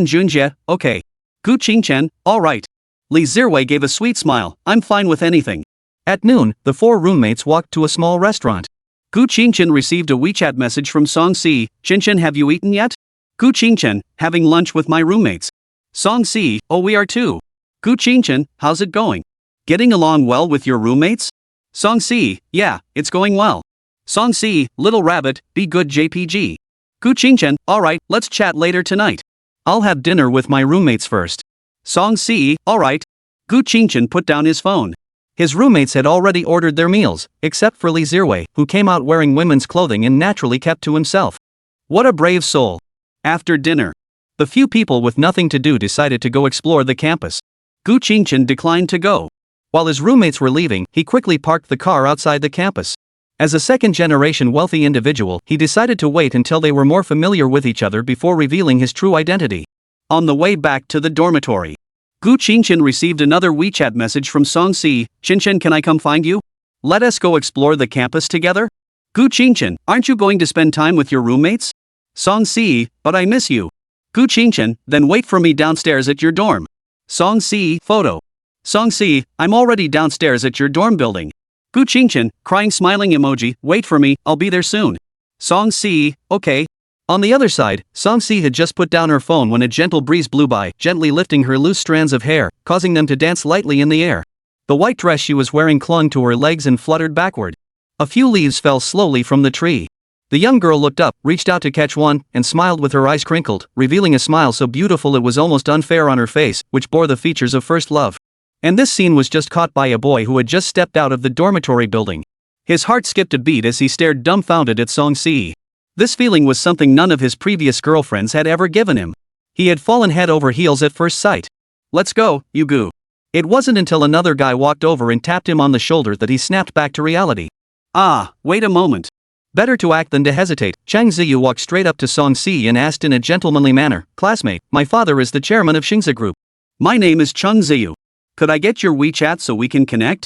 Junjie, okay. Gu Qingchen, alright. Li Zirwei gave a sweet smile. "I'm fine with anything." At noon, the four roommates walked to a small restaurant. Gu Qingchen received a WeChat message from Song Si. "Qingchen, have you eaten yet?" Gu Qingchen, "Having lunch with my roommates." Song Si, "Oh, we are too." Gu Qingchen, "How's it going? Getting along well with your roommates?" Song Si, "Yeah, it's going well." Song Si, "Little rabbit, be good JPG." Gu Qingchen, "Alright, let's chat later tonight. I'll have dinner with my roommates first." Song Si, "Alright." Gu Qingchen put down his phone. His roommates had already ordered their meals, except for Li Zirwei, who came out wearing women's clothing and naturally kept to himself. What a brave soul. After dinner, the few people with nothing to do decided to go explore the campus. Gu Qingchen declined to go. While his roommates were leaving, he quickly parked the car outside the campus. As a second-generation wealthy individual, he decided to wait until they were more familiar with each other before revealing his true identity. On the way back to the dormitory, Gu Qingchen received another WeChat message from Song Si. "Qingchen, can I come find you? Let us go explore the campus together?" Gu Qingchen, "Aren't you going to spend time with your roommates?" Song Si, "But I miss you." Gu Qingchen, "Then wait for me downstairs at your dorm." Song Si, photo. Song Si, "I'm already downstairs at your dorm building." Gu Qingchen, crying smiling emoji, "Wait for me, I'll be there soon." Song Si, "Okay." On the other side, Song Si had just put down her phone when a gentle breeze blew by, gently lifting her loose strands of hair, causing them to dance lightly in the air. The white dress she was wearing clung to her legs and fluttered backward. A few leaves fell slowly from the tree. The young girl looked up, reached out to catch one, and smiled with her eyes crinkled, revealing a smile so beautiful it was almost unfair on her face, which bore the features of first love. And this scene was just caught by a boy who had just stepped out of the dormitory building. His heart skipped a beat as he stared dumbfounded at Song Si. This feeling was something none of his previous girlfriends had ever given him. He had fallen head over heels at first sight. "Let's go, Yugu." It wasn't until another guy walked over and tapped him on the shoulder that he snapped back to reality. "Ah, wait a moment." Better to act than to hesitate, Chang Ziyu walked straight up to Song Si and asked in a gentlemanly manner, "Classmate, my father is the chairman of Xingzi Group. My name is Chung Ziyu. Could I get your WeChat so we can connect?"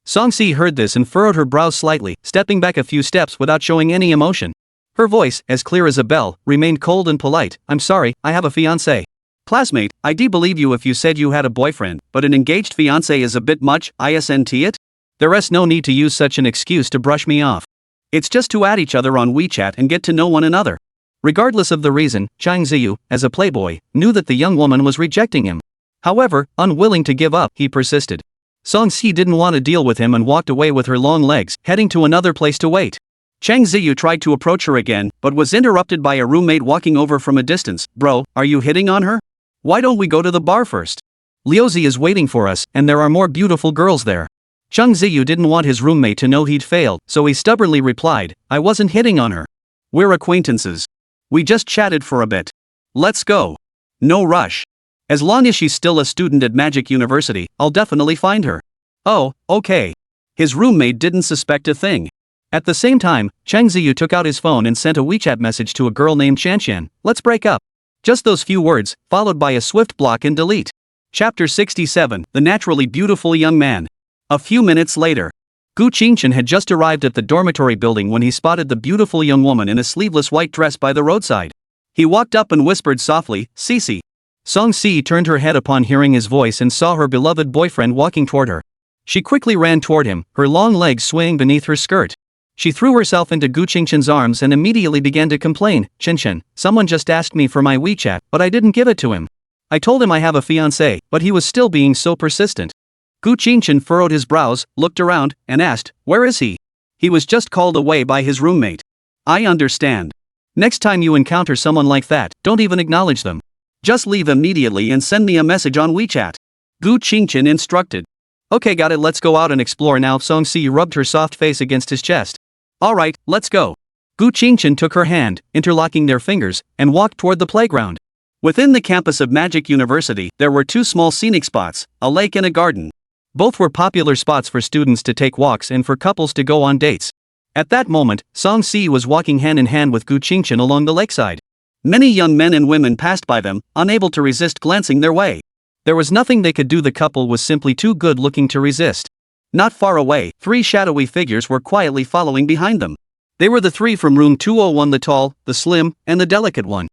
Song Si heard this and furrowed her brows slightly, stepping back a few steps without showing any emotion. Her voice, as clear as a bell, remained cold and polite. "I'm sorry, I have a fiancé." "Classmate, I do believe you if you said you had a boyfriend, but an engaged fiancé is a bit much, isn't it? There's no need to use such an excuse to brush me off. It's just to add each other on WeChat and get to know one another." Regardless of the reason, Chang Ziyu, as a playboy, knew that the young woman was rejecting him. However, unwilling to give up, he persisted. Song Si didn't want to deal with him and walked away with her long legs, heading to another place to wait. Chang Ziyu tried to approach her again, but was interrupted by a roommate walking over from a distance. "Bro, are you hitting on her? Why don't we go to the bar first? Liuzi is waiting for us, and there are more beautiful girls there." Chang Ziyu didn't want his roommate to know he'd failed, so he stubbornly replied, "I wasn't hitting on her. We're acquaintances. We just chatted for a bit. Let's go. No rush. As long as she's still a student at Magic University, I'll definitely find her." "Oh, okay." His roommate didn't suspect a thing. At the same time, Chang Ziyu took out his phone and sent a WeChat message to a girl named Shanshan. "Let's break up." Just those few words, followed by a swift block and delete. Chapter 67, The Naturally Beautiful Young Man. A few minutes later, Gu Qingchen had just arrived at the dormitory building when he spotted the beautiful young woman in a sleeveless white dress by the roadside. He walked up and whispered softly, "Cece." Song Si turned her head upon hearing his voice and saw her beloved boyfriend walking toward her. She quickly ran toward him, her long legs swaying beneath her skirt. She threw herself into Gu Qingchen's arms and immediately began to complain. "Qingchen, someone just asked me for my WeChat, but I didn't give it to him. I told him I have a fiancé, but he was still being so persistent." Gu Qingchen furrowed his brows, looked around, and asked, "Where is he?" He was just called away by his roommate. "I understand. Next time you encounter someone like that, don't even acknowledge them. Just leave immediately and send me a message on WeChat," Gu Qingchen instructed. "Okay, got it, let's go out and explore now." Song Si rubbed her soft face against his chest. "Alright, let's go." Gu Qingchen took her hand, interlocking their fingers, and walked toward the playground. Within the campus of Magic University, there were two small scenic spots, a lake and a garden. Both were popular spots for students to take walks and for couples to go on dates. At that moment, Song Si was walking hand in hand with Gu Qingchen along the lakeside. Many young men and women passed by them, unable to resist glancing their way. There was nothing they could do, the couple was simply too good looking to resist. Not far away, three shadowy figures were quietly following behind them. They were the three from room 201, the tall, the slim, and the delicate one.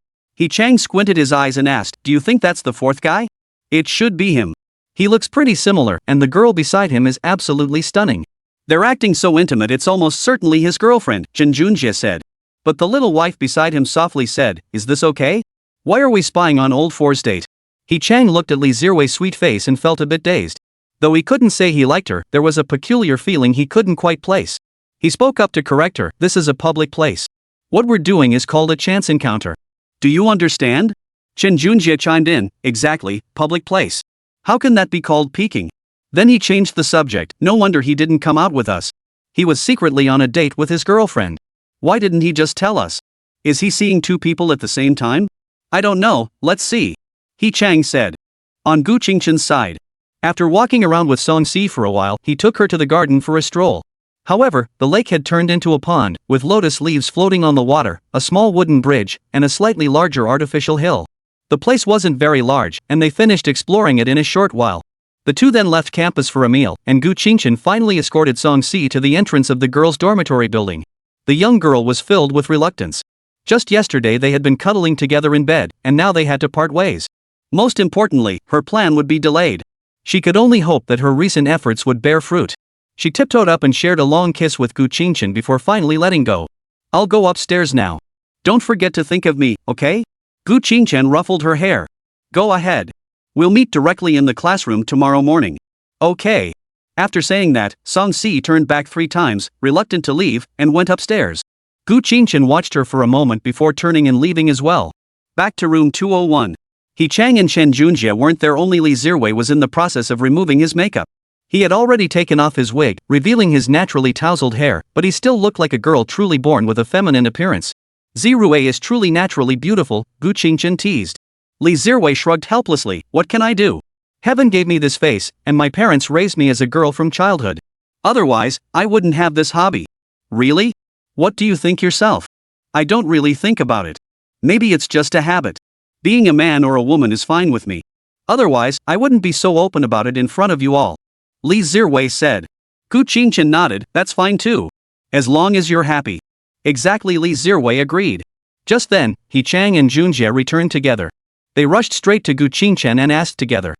Chang squinted his eyes and asked, "Do you think that's the fourth guy?" "It should be him. He looks pretty similar, and the girl beside him is absolutely stunning. They're acting so intimate it's almost certainly his girlfriend," Chen Junjie said. But the little wife beside him softly said, "Is this okay? Why are we spying on old Four's date?" Chang looked at Li Zirwei's sweet face and felt a bit dazed. Though he couldn't say he liked her, there was a peculiar feeling he couldn't quite place. He spoke up to correct her, "This is a public place. What we're doing is called a chance encounter. Do you understand?" Chen Junjie chimed in, "Exactly, public place. How can that be called peeking?" Then he changed the subject. "No wonder he didn't come out with us. He was secretly on a date with his girlfriend. Why didn't he just tell us? Is he seeing two people at the same time?" "I don't know, let's see," Chang said. On Gu Qingchen's side, after walking around with Song Si for a while, he took her to the garden for a stroll. However, the lake had turned into a pond, with lotus leaves floating on the water, a small wooden bridge, and a slightly larger artificial hill. The place wasn't very large, and they finished exploring it in a short while. The two then left campus for a meal, and Gu Qingchen finally escorted Song Si to the entrance of the girls' dormitory building. The young girl was filled with reluctance. Just yesterday they had been cuddling together in bed, and now they had to part ways. Most importantly, her plan would be delayed. She could only hope that her recent efforts would bear fruit. She tiptoed up and shared a long kiss with Gu Qingchen before finally letting go. "I'll go upstairs now. Don't forget to think of me, okay?" Gu Qingchen ruffled her hair. "Go ahead. We'll meet directly in the classroom tomorrow morning." "Okay." After saying that, Song Si turned back 3 times, reluctant to leave, and went upstairs. Gu Qingchen watched her for a moment before turning and leaving as well. Back to room 201. Chang and Chen Junjie weren't there, only Li Zirwei was in the process of removing his makeup. He had already taken off his wig, revealing his naturally tousled hair, but he still looked like a girl truly born with a feminine appearance. Zirui is truly naturally beautiful, Gu Qingchen teased. Li Zirui shrugged helplessly, what can I do? Heaven gave me this face, and my parents raised me as a girl from childhood. Otherwise, I wouldn't have this hobby. Really? What do you think yourself? I don't really think about it. Maybe it's just a habit. Being a man or a woman is fine with me. Otherwise, I wouldn't be so open about it in front of you all. Li Zirui said. Gu Qingchen nodded, that's fine too. As long as you're happy. Exactly, Li Zirui agreed. Just then, He Chang and Junjie returned together. They rushed straight to Gu Qingchen and asked together.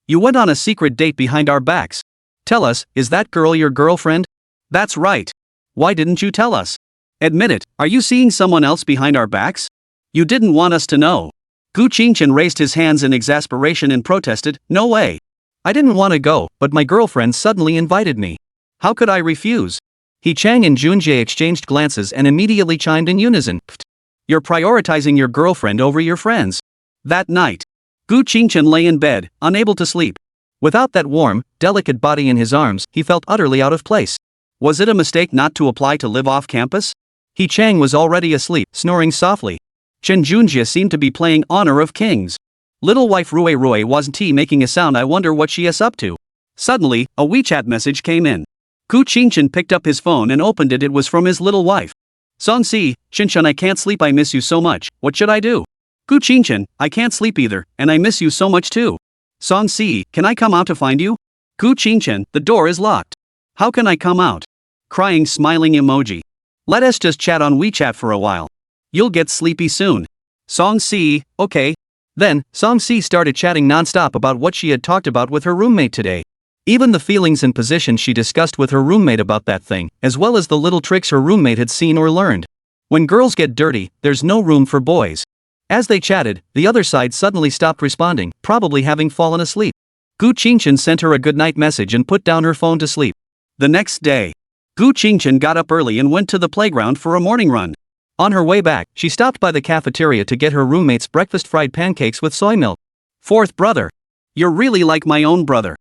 You went on a secret date behind our backs. Tell us, is that girl your girlfriend? That's right. Why didn't you tell us? Admit it, are you seeing someone else behind our backs? You didn't want us to know. Gu Qingchen raised his hands in exasperation and protested, no way. I didn't want to go, but my girlfriend suddenly invited me. How could I refuse? He Chang and Junjie exchanged glances and immediately chimed in unison. You're prioritizing your girlfriend over your friends. That night, Gu Qingchen lay in bed, unable to sleep. Without that warm, delicate body in his arms, he felt utterly out of place. Was it a mistake not to apply to live off campus? He Chang was already asleep, snoring softly. Chen Junjie seemed to be playing Honor of Kings. Little wife Rui wasn't making a sound. I wonder what she is up to. Suddenly, a WeChat message came in. Gu Qingchen picked up his phone and opened it. It was from his little wife. Songsi, Qinshan, I can't sleep. I miss you so much. What should I do? Gu Qingchen, I can't sleep either, and I miss you so much too. Songsi, can I come out to find you? Gu Qingchen, the door is locked. How can I come out? Crying smiling emoji. Let us just chat on WeChat for a while. You'll get sleepy soon. Songsi, okay. Then, Songsi started chatting non-stop about what she had talked about with her roommate today. Even the feelings and positions she discussed with her roommate about that thing, as well as the little tricks her roommate had seen or learned. When girls get dirty, there's no room for boys. As they chatted, the other side suddenly stopped responding, probably having fallen asleep. Gu Qingchen sent her a goodnight message and put down her phone to sleep. The next day, Gu Qingchen got up early and went to the playground for a morning run. On her way back, she stopped by the cafeteria to get her roommate's breakfast fried pancakes with soy milk. Fourth brother. You're really like my own brother.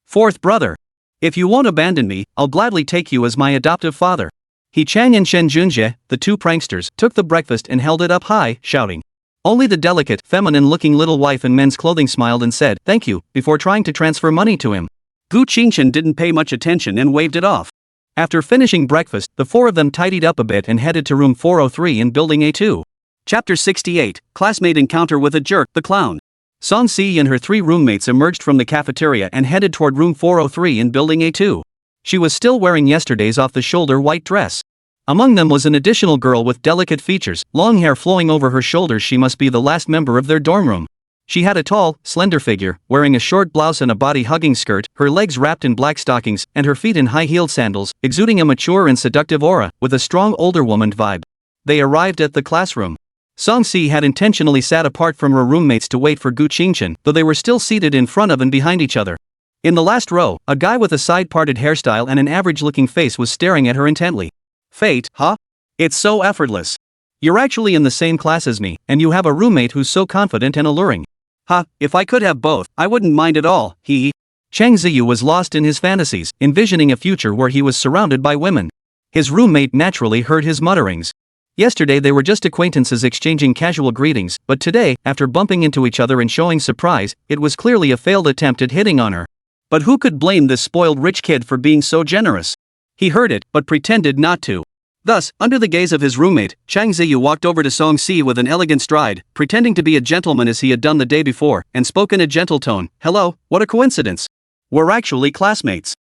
Fourth brother. If you won't abandon me, I'll gladly take you as my adoptive father. He Chang and Shen Junjie, the two pranksters, took the breakfast and held it up high, shouting. Only the delicate, feminine-looking little wife in men's clothing smiled and said, thank you, before trying to transfer money to him. Gu Qingchen didn't pay much attention and waved it off. After finishing breakfast, the four of them tidied up a bit and headed to room 403 in building A2. Chapter 68, Classmate Encounter with a Jerk, the Clown. Songsi and her three roommates emerged from the cafeteria and headed toward room 403 in building A2. She was still wearing yesterday's off-the-shoulder white dress. Among them was an additional girl with delicate features, long hair flowing over her shoulders. She must be the last member of their dorm room. She had a tall, slender figure, wearing a short blouse and a body-hugging skirt, her legs wrapped in black stockings, and her feet in high-heeled sandals, exuding a mature and seductive aura, with a strong older woman vibe. They arrived at the classroom. Songsi had intentionally sat apart from her roommates to wait for Gu Qingchen, though they were still seated in front of and behind each other. In the last row, a guy with a side-parted hairstyle and an average-looking face was staring at her intently. Fate, huh? It's so effortless. You're actually in the same class as me, and you have a roommate who's so confident and alluring. Ha, if I could have both, I wouldn't mind at all, he. Chang Ziyu was lost in his fantasies, envisioning a future where he was surrounded by women. His roommate naturally heard his mutterings. Yesterday they were just acquaintances exchanging casual greetings, but today, after bumping into each other and showing surprise, it was clearly a failed attempt at hitting on her. But who could blame this spoiled rich kid for being so generous? He heard it, but pretended not to. Thus, under the gaze of his roommate, Chang Ziyu walked over to Songsi with an elegant stride, pretending to be a gentleman as he had done the day before, and spoke in a gentle tone. Hello, what a coincidence. We're actually classmates.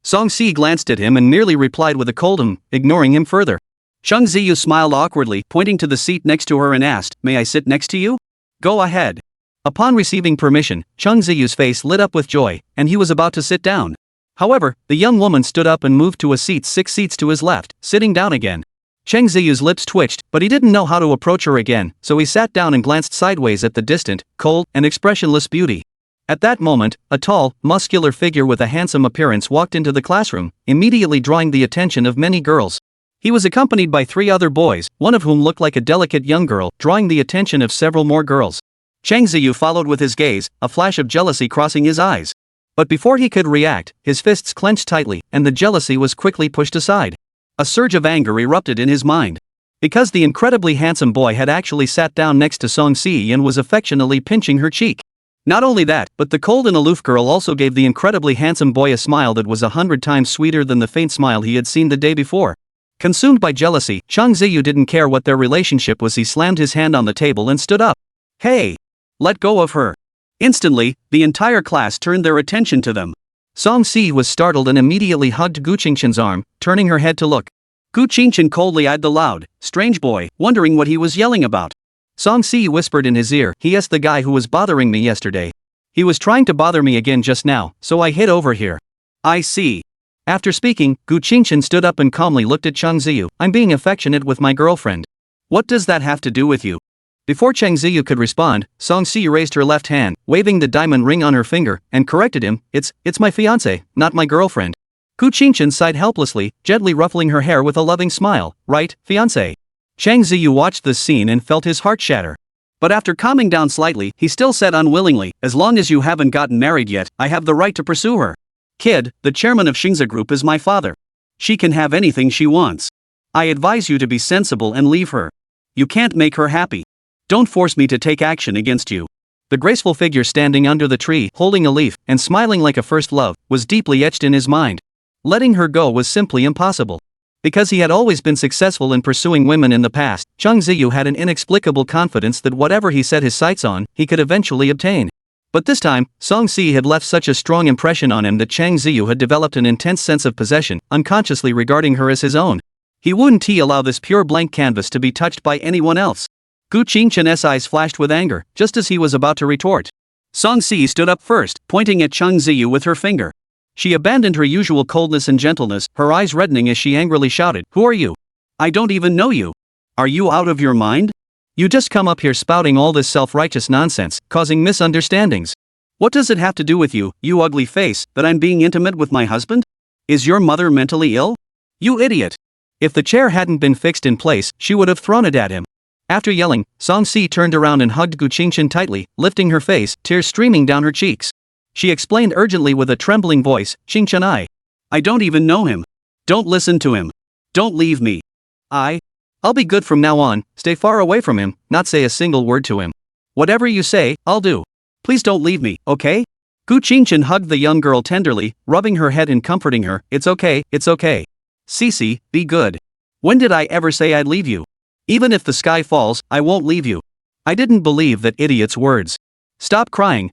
Songsi glanced at him and merely replied with a cold ignoring him further. Chang Ziyu smiled awkwardly, pointing to the seat next to her and asked, May I sit next to you? Go ahead. Upon receiving permission, Chang Ziyu's face lit up with joy, and he was about to sit down. However, the young woman stood up and moved to a seat 6 seats to his left, sitting down again. Chang Ziyu's lips twitched, but he didn't know how to approach her again, so he sat down and glanced sideways at the distant, cold, and expressionless beauty. At that moment, a tall, muscular figure with a handsome appearance walked into the classroom, immediately drawing the attention of many girls. He was accompanied by 3 other boys, one of whom looked like a delicate young girl, drawing the attention of several more girls. Chang Ziyu followed with his gaze, a flash of jealousy crossing his eyes. But before he could react, his fists clenched tightly, and the jealousy was quickly pushed aside. A surge of anger erupted in his mind. Because the incredibly handsome boy had actually sat down next to Song Si and was affectionately pinching her cheek. Not only that, but the cold and aloof girl also gave the incredibly handsome boy a smile that was 100 times sweeter than the faint smile he had seen the day before. Consumed by jealousy, Chang Ziyu didn't care what their relationship was. He slammed his hand on the table and stood up. Hey! Let go of her. Instantly, the entire class turned their attention to them. Song Si was startled and immediately hugged Gu Qingqian's arm, turning her head to look. Gu Qingqian coldly eyed the loud, strange boy, wondering what he was yelling about. Song Si whispered in his ear, "He is the guy who was bothering me yesterday. He was trying to bother me again just now, so I hid over here." I see. After speaking, Gu Qingqian stood up and calmly looked at Chang Ziyu. "I'm being affectionate with my girlfriend." "What does that have to do with you?" Before Chang Ziyu could respond, Song Si raised her left hand, waving the diamond ring on her finger, and corrected him, It's my fiancé, not my girlfriend." Gu Qingqian sighed helplessly, gently ruffling her hair with a loving smile. "Right, fiancé." Chang Ziyu watched this scene and felt his heart shatter. But after calming down slightly, he still said unwillingly, "As long as you haven't gotten married yet, I have the right to pursue her. Kid, the chairman of Xingza Group is my father. She can have anything she wants. I advise you to be sensible and leave her. You can't make her happy. Don't force me to take action against you." The graceful figure standing under the tree, holding a leaf, and smiling like a first love, was deeply etched in his mind. Letting her go was simply impossible. Because he had always been successful in pursuing women in the past, Chang Ziyu had an inexplicable confidence that whatever he set his sights on, he could eventually obtain. But this time, Song Si had left such a strong impression on him that Chang Ziyu had developed an intense sense of possession, unconsciously regarding her as his own. He wouldn't allow this pure blank canvas to be touched by anyone else. Gu Qingqian's eyes flashed with anger, just as he was about to retort. Song Si stood up first, pointing at Chang Ziyu with her finger. She abandoned her usual coldness and gentleness, her eyes reddening as she angrily shouted, "Who are you? I don't even know you. Are you out of your mind? You just come up here spouting all this self-righteous nonsense, causing misunderstandings. What does it have to do with you, you ugly face, that I'm being intimate with my husband? Is your mother mentally ill? You idiot." If the chair hadn't been fixed in place, she would have thrown it at him. After yelling, Song Si turned around and hugged Gu Qingqian tightly, lifting her face, tears streaming down her cheeks. She explained urgently with a trembling voice, "Qingqian, I don't even know him. Don't listen to him. Don't leave me. I'll be good from now on, stay far away from him, not say a single word to him. Whatever you say, I'll do. Please don't leave me, okay?" Gu Qingqian hugged the young girl tenderly, rubbing her head and comforting her. It's okay. Cece, be good. When did I ever say I'd leave you? Even if the sky falls, I won't leave you. I didn't believe that idiot's words. Stop crying.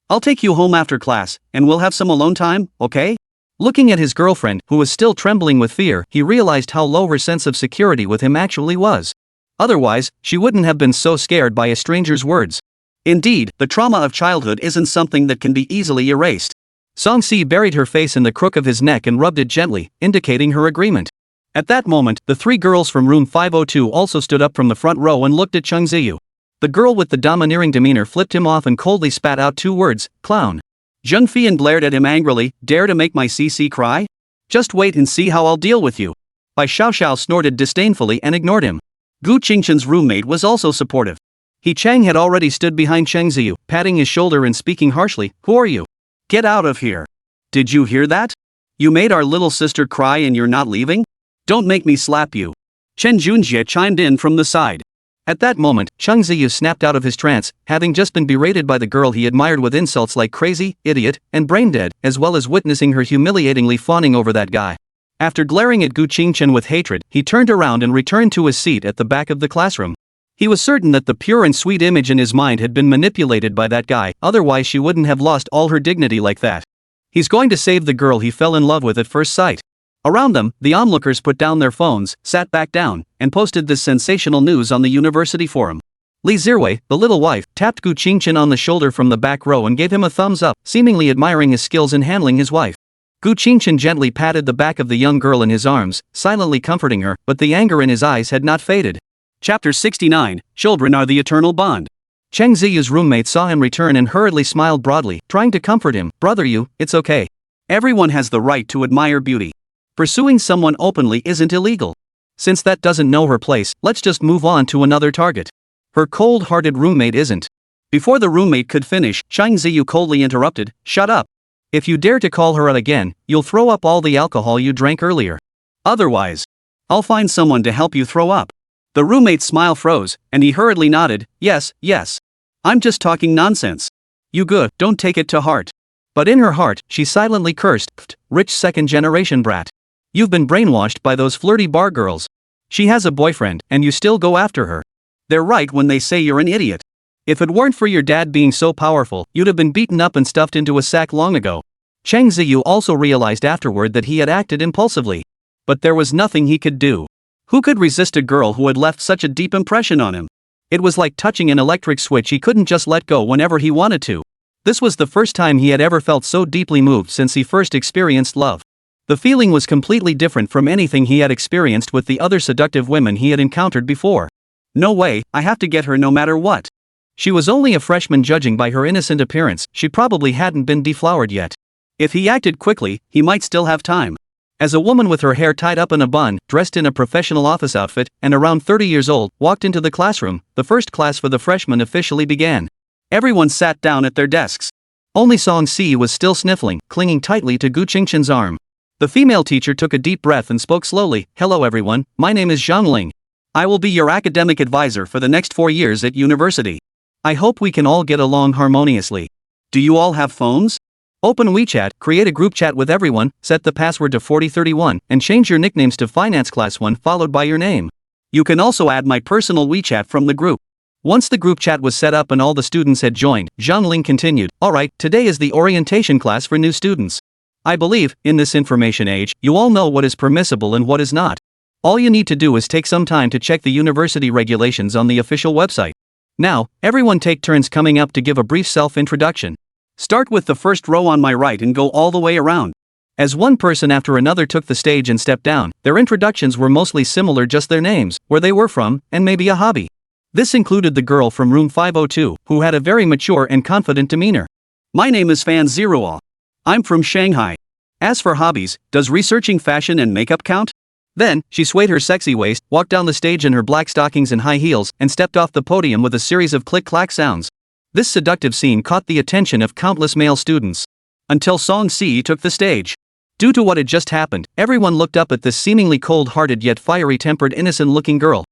I'll take you home after class, and we'll have some alone time, okay?" Looking at his girlfriend, who was still trembling with fear, he realized how low her sense of security with him actually was. Otherwise, she wouldn't have been so scared by a stranger's words. Indeed, the trauma of childhood isn't something that can be easily erased. Song Si buried her face in the crook of his neck and rubbed it gently, indicating her agreement. At that moment, the three girls from room 502 also stood up from the front row and looked at Chang Ziyu. The girl with the domineering demeanor flipped him off and coldly spat out two words, "Clown." Zheng Fian glared at him angrily, "Dare to make my CC cry? Just wait and see how I'll deal with you." Bai Xiaoxiao snorted disdainfully and ignored him. Gu Qingqian's roommate was also supportive. He Chang had already stood behind Chang Ziyu, patting his shoulder and speaking harshly, "Who are you? Get out of here. Did you hear that? You made our little sister cry and you're not leaving? Don't make me slap you." Chen Junjie chimed in from the side. At that moment, Chang Ziyu snapped out of his trance, having just been berated by the girl he admired with insults like crazy, idiot, and brain-dead, as well as witnessing her humiliatingly fawning over that guy. After glaring at Gu Qingqian with hatred, he turned around and returned to his seat at the back of the classroom. He was certain that the pure and sweet image in his mind had been manipulated by that guy, otherwise she wouldn't have lost all her dignity like that. He's going to save the girl he fell in love with at first sight. Around them, the onlookers put down their phones, sat back down, and posted this sensational news on the university forum. Li Zirwei, the little wife, tapped Gu Qingqian on the shoulder from the back row and gave him a thumbs up, seemingly admiring his skills in handling his wife. Gu Qingqian gently patted the back of the young girl in his arms, silently comforting her, but the anger in his eyes had not faded. Chapter 69, Children are the eternal bond. Chang Ziyu's roommate saw him return and hurriedly smiled broadly, trying to comfort him. "Brother Yu, it's okay. Everyone has the right to admire beauty. Pursuing someone openly isn't illegal. Since that doesn't know her place, let's just move on to another target." Her cold-hearted roommate isn't. Before the roommate could finish, Chang Ziyu coldly interrupted, "Shut up. If you dare to call her out again, you'll throw up all the alcohol you drank earlier. Otherwise, I'll find someone to help you throw up." The roommate's smile froze, and he hurriedly nodded, "Yes, yes. I'm just talking nonsense. You good, don't take it to heart." But in her heart, she silently cursed, "Rich second-generation brat. You've been brainwashed by those flirty bar girls. She has a boyfriend, and you still go after her. They're right when they say you're an idiot. If it weren't for your dad being so powerful, you'd have been beaten up and stuffed into a sack long ago." Chang Ziyu also realized afterward that he had acted impulsively. But there was nothing he could do. Who could resist a girl who had left such a deep impression on him? It was like touching an electric switch he couldn't just let go whenever he wanted to. This was the first time he had ever felt so deeply moved since he first experienced love. The feeling was completely different from anything he had experienced with the other seductive women he had encountered before. No way, I have to get her no matter what. She was only a freshman. Judging by her innocent appearance, she probably hadn't been deflowered yet. If he acted quickly, he might still have time. As a woman with her hair tied up in a bun, dressed in a professional office outfit, and around 30 years old, walked into the classroom, the first class for the freshmen officially began. Everyone sat down at their desks. Only Song Si was still sniffling, clinging tightly to Gu Qingqian's arm. The female teacher took a deep breath and spoke slowly, "Hello everyone, my name is Zhang Ling. I will be your academic advisor for the next 4 years at university. I hope we can all get along harmoniously. Do you all have phones? Open WeChat, create a group chat with everyone, set the password to 4031, and change your nicknames to Finance Class 1 followed by your name. You can also add my personal WeChat from the group." Once the group chat was set up and all the students had joined, Zhang Ling continued, "Alright, today is the orientation class for new students. I believe, in this information age, you all know what is permissible and what is not. All you need to do is take some time to check the university regulations on the official website. Now, everyone take turns coming up to give a brief self-introduction. Start with the first row on my right and go all the way around." As one person after another took the stage and stepped down, their introductions were mostly similar, just their names, where they were from, and maybe a hobby. This included the girl from room 502, who had a very mature and confident demeanor. "My name is Fan Zeruo. I'm from Shanghai. As for hobbies, does researching fashion and makeup count?" Then, she swayed her sexy waist, walked down the stage in her black stockings and high heels, and stepped off the podium with a series of click-clack sounds. This seductive scene caught the attention of countless male students. Until Song Si took the stage. Due to what had just happened, everyone looked up at this seemingly cold-hearted yet fiery-tempered innocent-looking girl.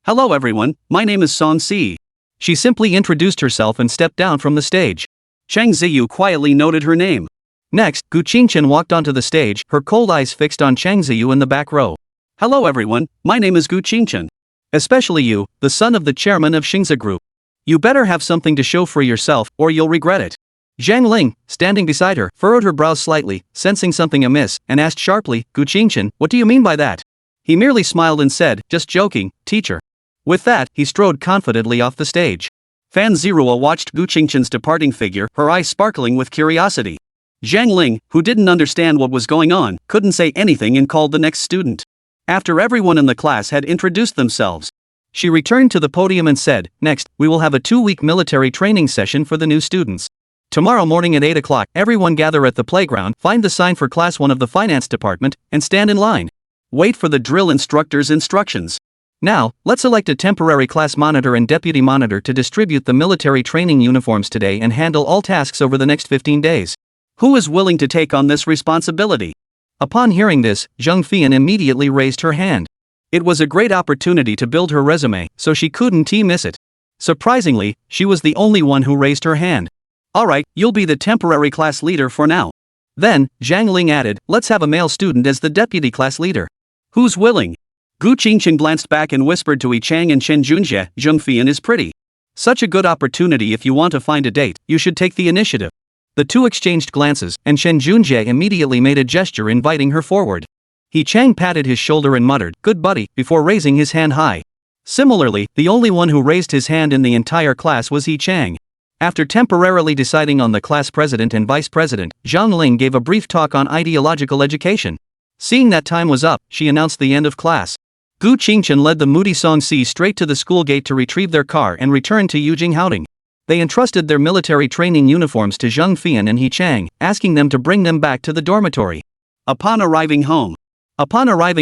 "Hello everyone, my name is Song Si." She simply introduced herself and stepped down from the stage. Chang Ziyu quietly noted her name. Next, Gu Qingqian walked onto the stage, her cold eyes fixed on Chang Ziyu in the back row. "Hello everyone, my name is Gu Qingqian. Especially you, the son of the chairman of Xingza Group. You better have something to show for yourself, or you'll regret it." Zhang Ling, standing beside her, furrowed her brows slightly, sensing something amiss, and asked sharply, "Gu Qingqian, what do you mean by that?" He merely smiled and said, "Just joking, teacher." With that, he strode confidently off the stage. Fan Zeruo watched Gu Qingqian's departing figure, her eyes sparkling with curiosity. Zhang Ling, who didn't understand what was going on, couldn't say anything and called the next student. After everyone in the class had introduced themselves, she returned to the podium and said, "Next, we will have a 2-week military training session for the new students. Tomorrow morning at 8 o'clock, everyone gather at the playground, find the sign for Class 1 of the Finance Department, and stand in line. Wait for the drill instructor's instructions. Now, let's elect a temporary class monitor and deputy monitor to distribute the military training uniforms today and handle all tasks over the next 15 days. Who is willing to take on this responsibility?" Upon hearing this, Zheng Fian immediately raised her hand. It was a great opportunity to build her resume, so she couldn't miss it. Surprisingly, she was the only one who raised her hand. "Alright, you'll be the temporary class leader for now." Then, Zhang Ling added, "Let's have a male student as the deputy class leader. Who's willing?" Gu Qingqian glanced back and whispered to Yi Chang and Chen Junjie, "Zheng Fian is pretty. Such a good opportunity. If you want to find a date, you should take the initiative." The two exchanged glances, and Chen Junjie immediately made a gesture inviting her forward. Yi Chang patted his shoulder and muttered, "Good buddy," before raising his hand high. Similarly, the only one who raised his hand in the entire class was Yi Chang. After temporarily deciding on the class president and vice president, Zhang Ling gave a brief talk on ideological education. Seeing that time was up, she announced the end of class. Gu Qingqian led the moody Song Si straight to the school gate to retrieve their car and return to Yujing Haoding. They entrusted their military training uniforms to Zheng Fian and Yi Chang, asking them to bring them back to the dormitory. Upon arriving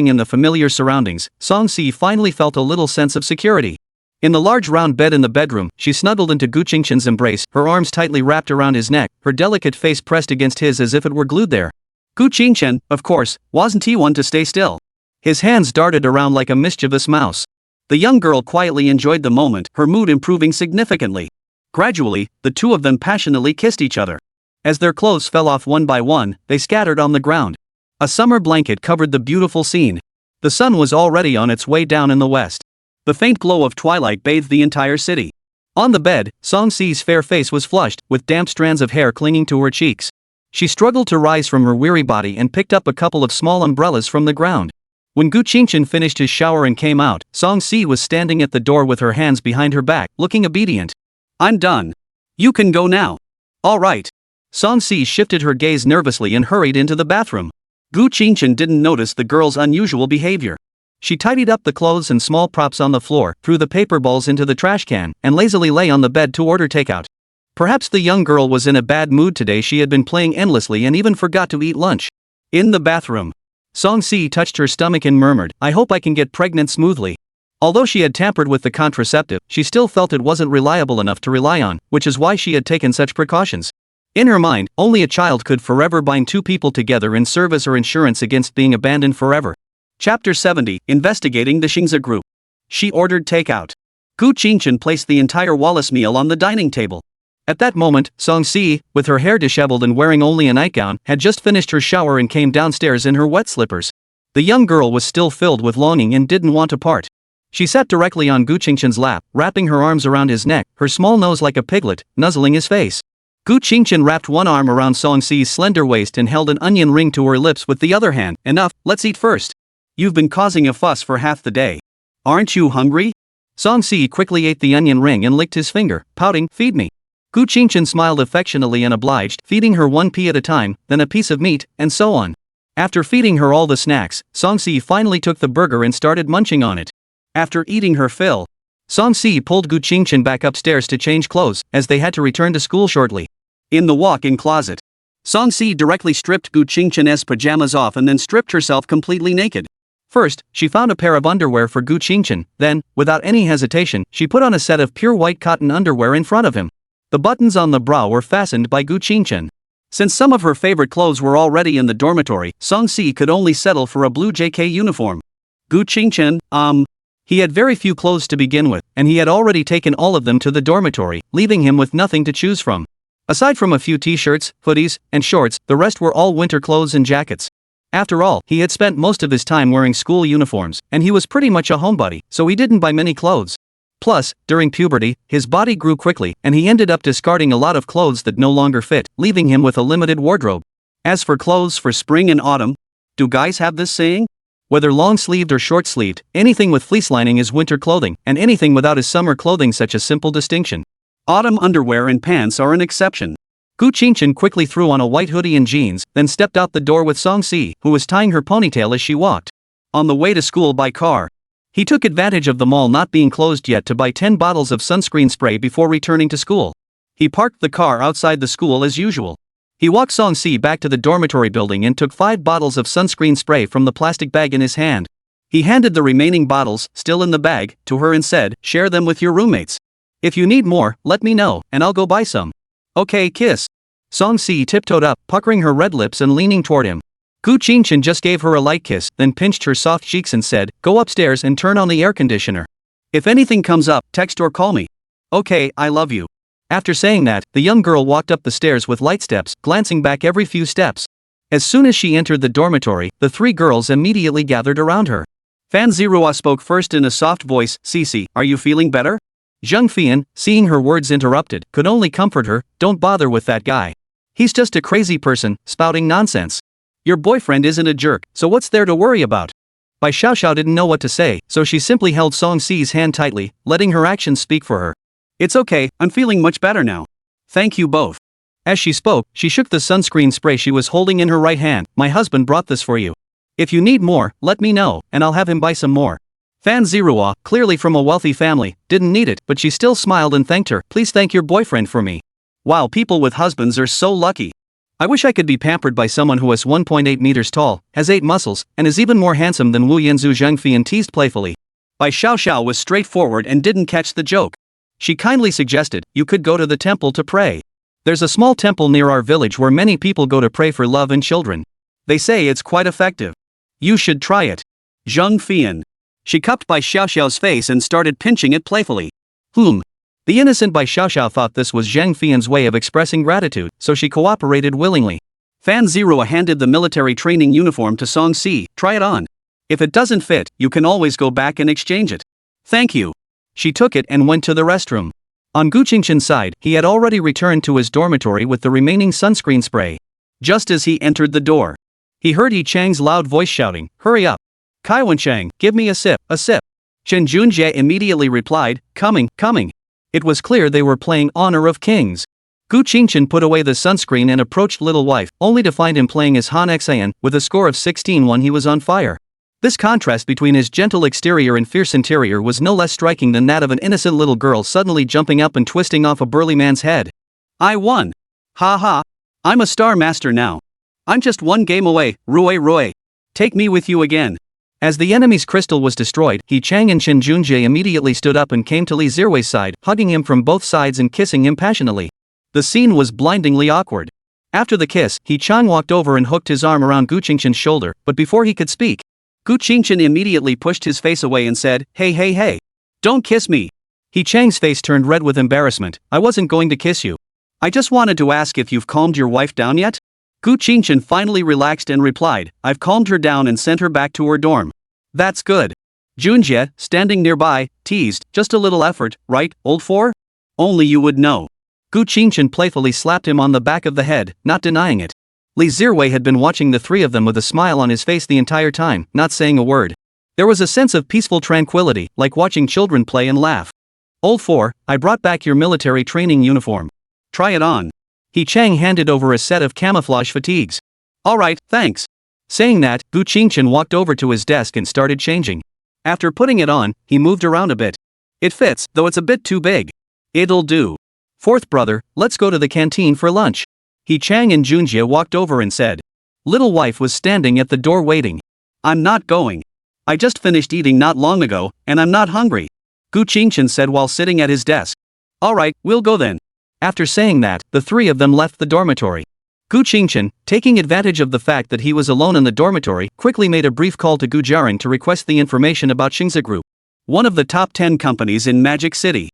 in the familiar surroundings, Song Si finally felt a little sense of security. In the large round bed in the bedroom, she snuggled into Gu Qingshan's embrace, her arms tightly wrapped around his neck, her delicate face pressed against his as if it were glued there. Gu Qingshan, of course, wasn't he one to stay still. His hands darted around like a mischievous mouse. The young girl quietly enjoyed the moment, her mood improving significantly. Gradually, the two of them passionately kissed each other. As their clothes fell off one by one, they scattered on the ground. A summer blanket covered the beautiful scene. The sun was already on its way down in the west. The faint glow of twilight bathed the entire city. On the bed, Song Si's fair face was flushed, with damp strands of hair clinging to her cheeks. She struggled to rise from her weary body and picked up a couple of small umbrellas from the ground. When Gu Qingshan finished his shower and came out, Song Si was standing at the door with her hands behind her back, looking obedient. "I'm done. You can go now." "All right." Song Si shifted her gaze nervously and hurried into the bathroom. Gu Qingshan didn't notice the girl's unusual behavior. She tidied up the clothes and small props on the floor, threw the paper balls into the trash can, and lazily lay on the bed to order takeout. Perhaps the young girl was in a bad mood today. She had been playing endlessly and even forgot to eat lunch. In the bathroom, Song Si touched her stomach and murmured, "I hope I can get pregnant smoothly." Although she had tampered with the contraceptive, she still felt it wasn't reliable enough to rely on, which is why she had taken such precautions. In her mind, only a child could forever bind two people together in service or insurance against being abandoned forever. Chapter 70, Investigating the Xingzi Group. She ordered takeout. Gu Qingshan placed the entire Wallace meal on the dining table. At that moment, Song Si, with her hair disheveled and wearing only a nightgown, had just finished her shower and came downstairs in her wet slippers. The young girl was still filled with longing and didn't want to part. She sat directly on Gu Qingshan's lap, wrapping her arms around his neck, her small nose like a piglet, nuzzling his face. Gu Qingshan wrapped one arm around Song Si's slender waist and held an onion ring to her lips with the other hand. "Enough, let's eat first. You've been causing a fuss for half the day. Aren't you hungry?" Song Si quickly ate the onion ring and licked his finger, pouting, "Feed me." Gu Qingshan smiled affectionately and obliged, feeding her one pea at a time, then a piece of meat, and so on. After feeding her all the snacks, Song Si finally took the burger and started munching on it. After eating her fill, Song Si pulled Gu Qingshan back upstairs to change clothes, as they had to return to school shortly. In the walk-in closet, Song Si directly stripped Gu Qingshan's pajamas off and then stripped herself completely naked. First, she found a pair of underwear for Gu Qingshan, then, without any hesitation, she put on a set of pure white cotton underwear in front of him. The buttons on the bra were fastened by Gu Qingshan. Since some of her favorite clothes were already in the dormitory, Song Si could only settle for a blue JK uniform. Gu Qingshan, he had very few clothes to begin with, and he had already taken all of them to the dormitory, leaving him with nothing to choose from. Aside from a few t-shirts, hoodies, and shorts, the rest were all winter clothes and jackets. After all, he had spent most of his time wearing school uniforms, and he was pretty much a homebody, so he didn't buy many clothes. Plus, during puberty, his body grew quickly, and he ended up discarding a lot of clothes that no longer fit, leaving him with a limited wardrobe. As for clothes for spring and autumn, do guys have this saying? Whether long-sleeved or short-sleeved, anything with fleece lining is winter clothing, and anything without is summer clothing. Such a simple distinction. Autumn underwear and pants are an exception. Gu Qingshan quickly threw on a white hoodie and jeans, then stepped out the door with Song Si, who was tying her ponytail as she walked. On the way to school by car, he took advantage of the mall not being closed yet to buy 10 bottles of sunscreen spray before returning to school. He parked the car outside the school as usual. He walked Song Si back to the dormitory building and took 5 bottles of sunscreen spray from the plastic bag in his hand. He handed the remaining bottles, still in the bag, to her and said, "Share them with your roommates. If you need more, let me know, and I'll go buy some." "Okay, kiss." Song Si tiptoed up, puckering her red lips and leaning toward him. Gu Qingshan just gave her a light kiss, then pinched her soft cheeks and said, "Go upstairs and turn on the air conditioner. If anything comes up, text or call me." "Okay, I love you." After saying that, the young girl walked up the stairs with light steps, glancing back every few steps. As soon as she entered the dormitory, the 3 girls immediately gathered around her. Fan Zirua spoke first in a soft voice, "Cici, are you feeling better?" Zheng Fian, seeing her words interrupted, could only comfort her, "Don't bother with that guy. He's just a crazy person, spouting nonsense. Your boyfriend isn't a jerk, so what's there to worry about?" Bai Xiaoxiao didn't know what to say, so she simply held Song Si's hand tightly, letting her actions speak for her. "It's okay, I'm feeling much better now. Thank you both." As she spoke, she shook the sunscreen spray she was holding in her right hand. "My husband brought this for you. If you need more, let me know, and I'll have him buy some more." Fan Zirua, clearly from a wealthy family, didn't need it, but she still smiled and thanked her. "Please thank your boyfriend for me. Wow, people with husbands are so lucky. I wish I could be pampered by someone who is 1.8 meters tall, has 8 muscles, and is even more handsome than Wu Yanzu." Zheng Fian teased playfully. Bai Xiaoxiao was straightforward and didn't catch the joke. She kindly suggested, you could go to the temple to pray. There's a small temple near our village where many people go to pray for love and children. They say it's quite effective. You should try it. Zheng Fian. She cupped Bai Xiaoxiao's face and started pinching it playfully. The innocent Bai Xiaoxiao thought this was Zheng Fian's way of expressing gratitude, so she cooperated willingly. Fan Zero handed the military training uniform to Song Si, try it on. If it doesn't fit, you can always go back and exchange it. Thank you. She took it and went to the restroom. On Gu Qingqian's side, he had already returned to his dormitory with the remaining sunscreen spray. Just as he entered the door, he heard Yi Chang's loud voice shouting, hurry up. Kai Wenchang, give me a sip, a sip. Chen Junjie immediately replied, coming. It was clear they were playing Honor of Kings. Gu Qingqian put away the sunscreen and approached Little Wife, only to find him playing as Han Xian, with a score of 16 when he was on fire. This contrast between his gentle exterior and fierce interior was no less striking than that of an innocent little girl suddenly jumping up and twisting off a burly man's head. I won. Ha ha. I'm a star master now. I'm just one game away, Rui. Take me with you again. As the enemy's crystal was destroyed, He Chang and Chen Junjie immediately stood up and came to Li Zirwei's side, hugging him from both sides and kissing him passionately. The scene was blindingly awkward. After the kiss, He Chang walked over and hooked his arm around Gu Qingqian's shoulder, but before he could speak, Gu Qingqian immediately pushed his face away and said, Hey. Don't kiss me. He Chang's face turned red with embarrassment. I wasn't going to kiss you. I just wanted to ask if you've calmed your wife down yet? Gu Qingqian finally relaxed and replied, I've calmed her down and sent her back to her dorm. That's good. Junjie, standing nearby, teased, just a little effort, right, old four? Only you would know. Gu Qingqian playfully slapped him on the back of the head, not denying it. Li Zirwei had been watching the three of them with a smile on his face the entire time, not saying a word. There was a sense of peaceful tranquility, like watching children play and laugh. Old four, I brought back your military training uniform. Try it on. He Chang handed over a set of camouflage fatigues. Alright, thanks. Saying that, Gu Qingqian walked over to his desk and started changing. After putting it on, he moved around a bit. It fits, though it's a bit too big. It'll do. Fourth brother, let's go to the canteen for lunch. He Chang and Junjie walked over and said. Little wife was standing at the door waiting. I'm not going. I just finished eating not long ago, and I'm not hungry. Gu Qingqian said while sitting at his desk. Alright, we'll go then. After saying that, the three of them left the dormitory. Gu Qingqian, taking advantage of the fact that he was alone in the dormitory, quickly made a brief call to Gu Jiaring to request the information about Xingzi Group, one of the top 10 companies in Magic City.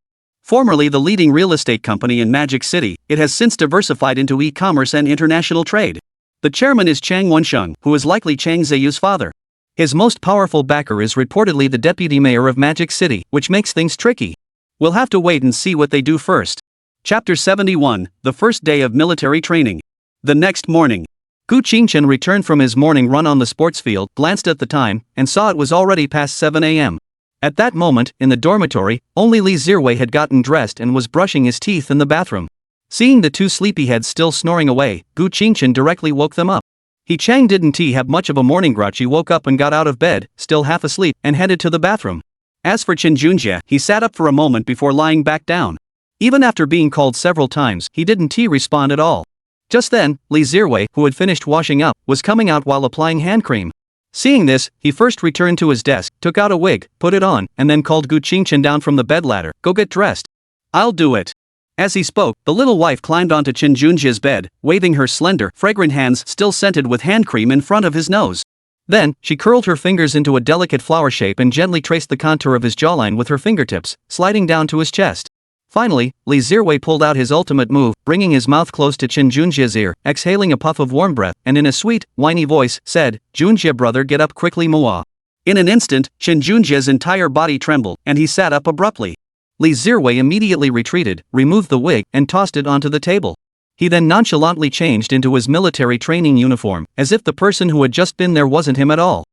Formerly the leading real estate company in Magic City, it has since diversified into e-commerce and international trade. The chairman is Chang Wensheng, who is likely Chang Ziyu's father. His most powerful backer is reportedly the deputy mayor of Magic City, which makes things tricky. We'll have to wait and see what they do first. Chapter 71, The First Day of Military Training. The next morning, Gu Qingqian returned from his morning run on the sports field, glanced at the time, and saw it was already past 7 a.m. At that moment, in the dormitory, only Li Zirwei had gotten dressed and was brushing his teeth in the bathroom. Seeing the two sleepyheads still snoring away, Gu Qingqian directly woke them up. He Chang didn't have much of a morning grouch. He woke up and got out of bed, still half asleep, and headed to the bathroom. As for Chen Junjie, he sat up for a moment before lying back down. Even after being called several times, he didn't respond at all. Just then, Li Zirwei, who had finished washing up, was coming out while applying hand cream. Seeing this, he first returned to his desk, took out a wig, put it on, and then called Gu Qingqian down from the bed ladder. Go get dressed. I'll do it. As he spoke, the little wife climbed onto Chen Junjie's bed, waving her slender, fragrant hands still scented with hand cream in front of his nose. Then, she curled her fingers into a delicate flower shape and gently traced the contour of his jawline with her fingertips, sliding down to his chest. Finally, Li Zirwei pulled out his ultimate move, bringing his mouth close to Chen Junjie's ear, exhaling a puff of warm breath, and in a sweet, whiny voice, said, Junjie brother, get up quickly, Manhwa. In an instant, Chen Junjie's entire body trembled, and he sat up abruptly. Li Zirwei immediately retreated, removed the wig, and tossed it onto the table. He then nonchalantly changed into his military training uniform, as if the person who had just been there wasn't him at all.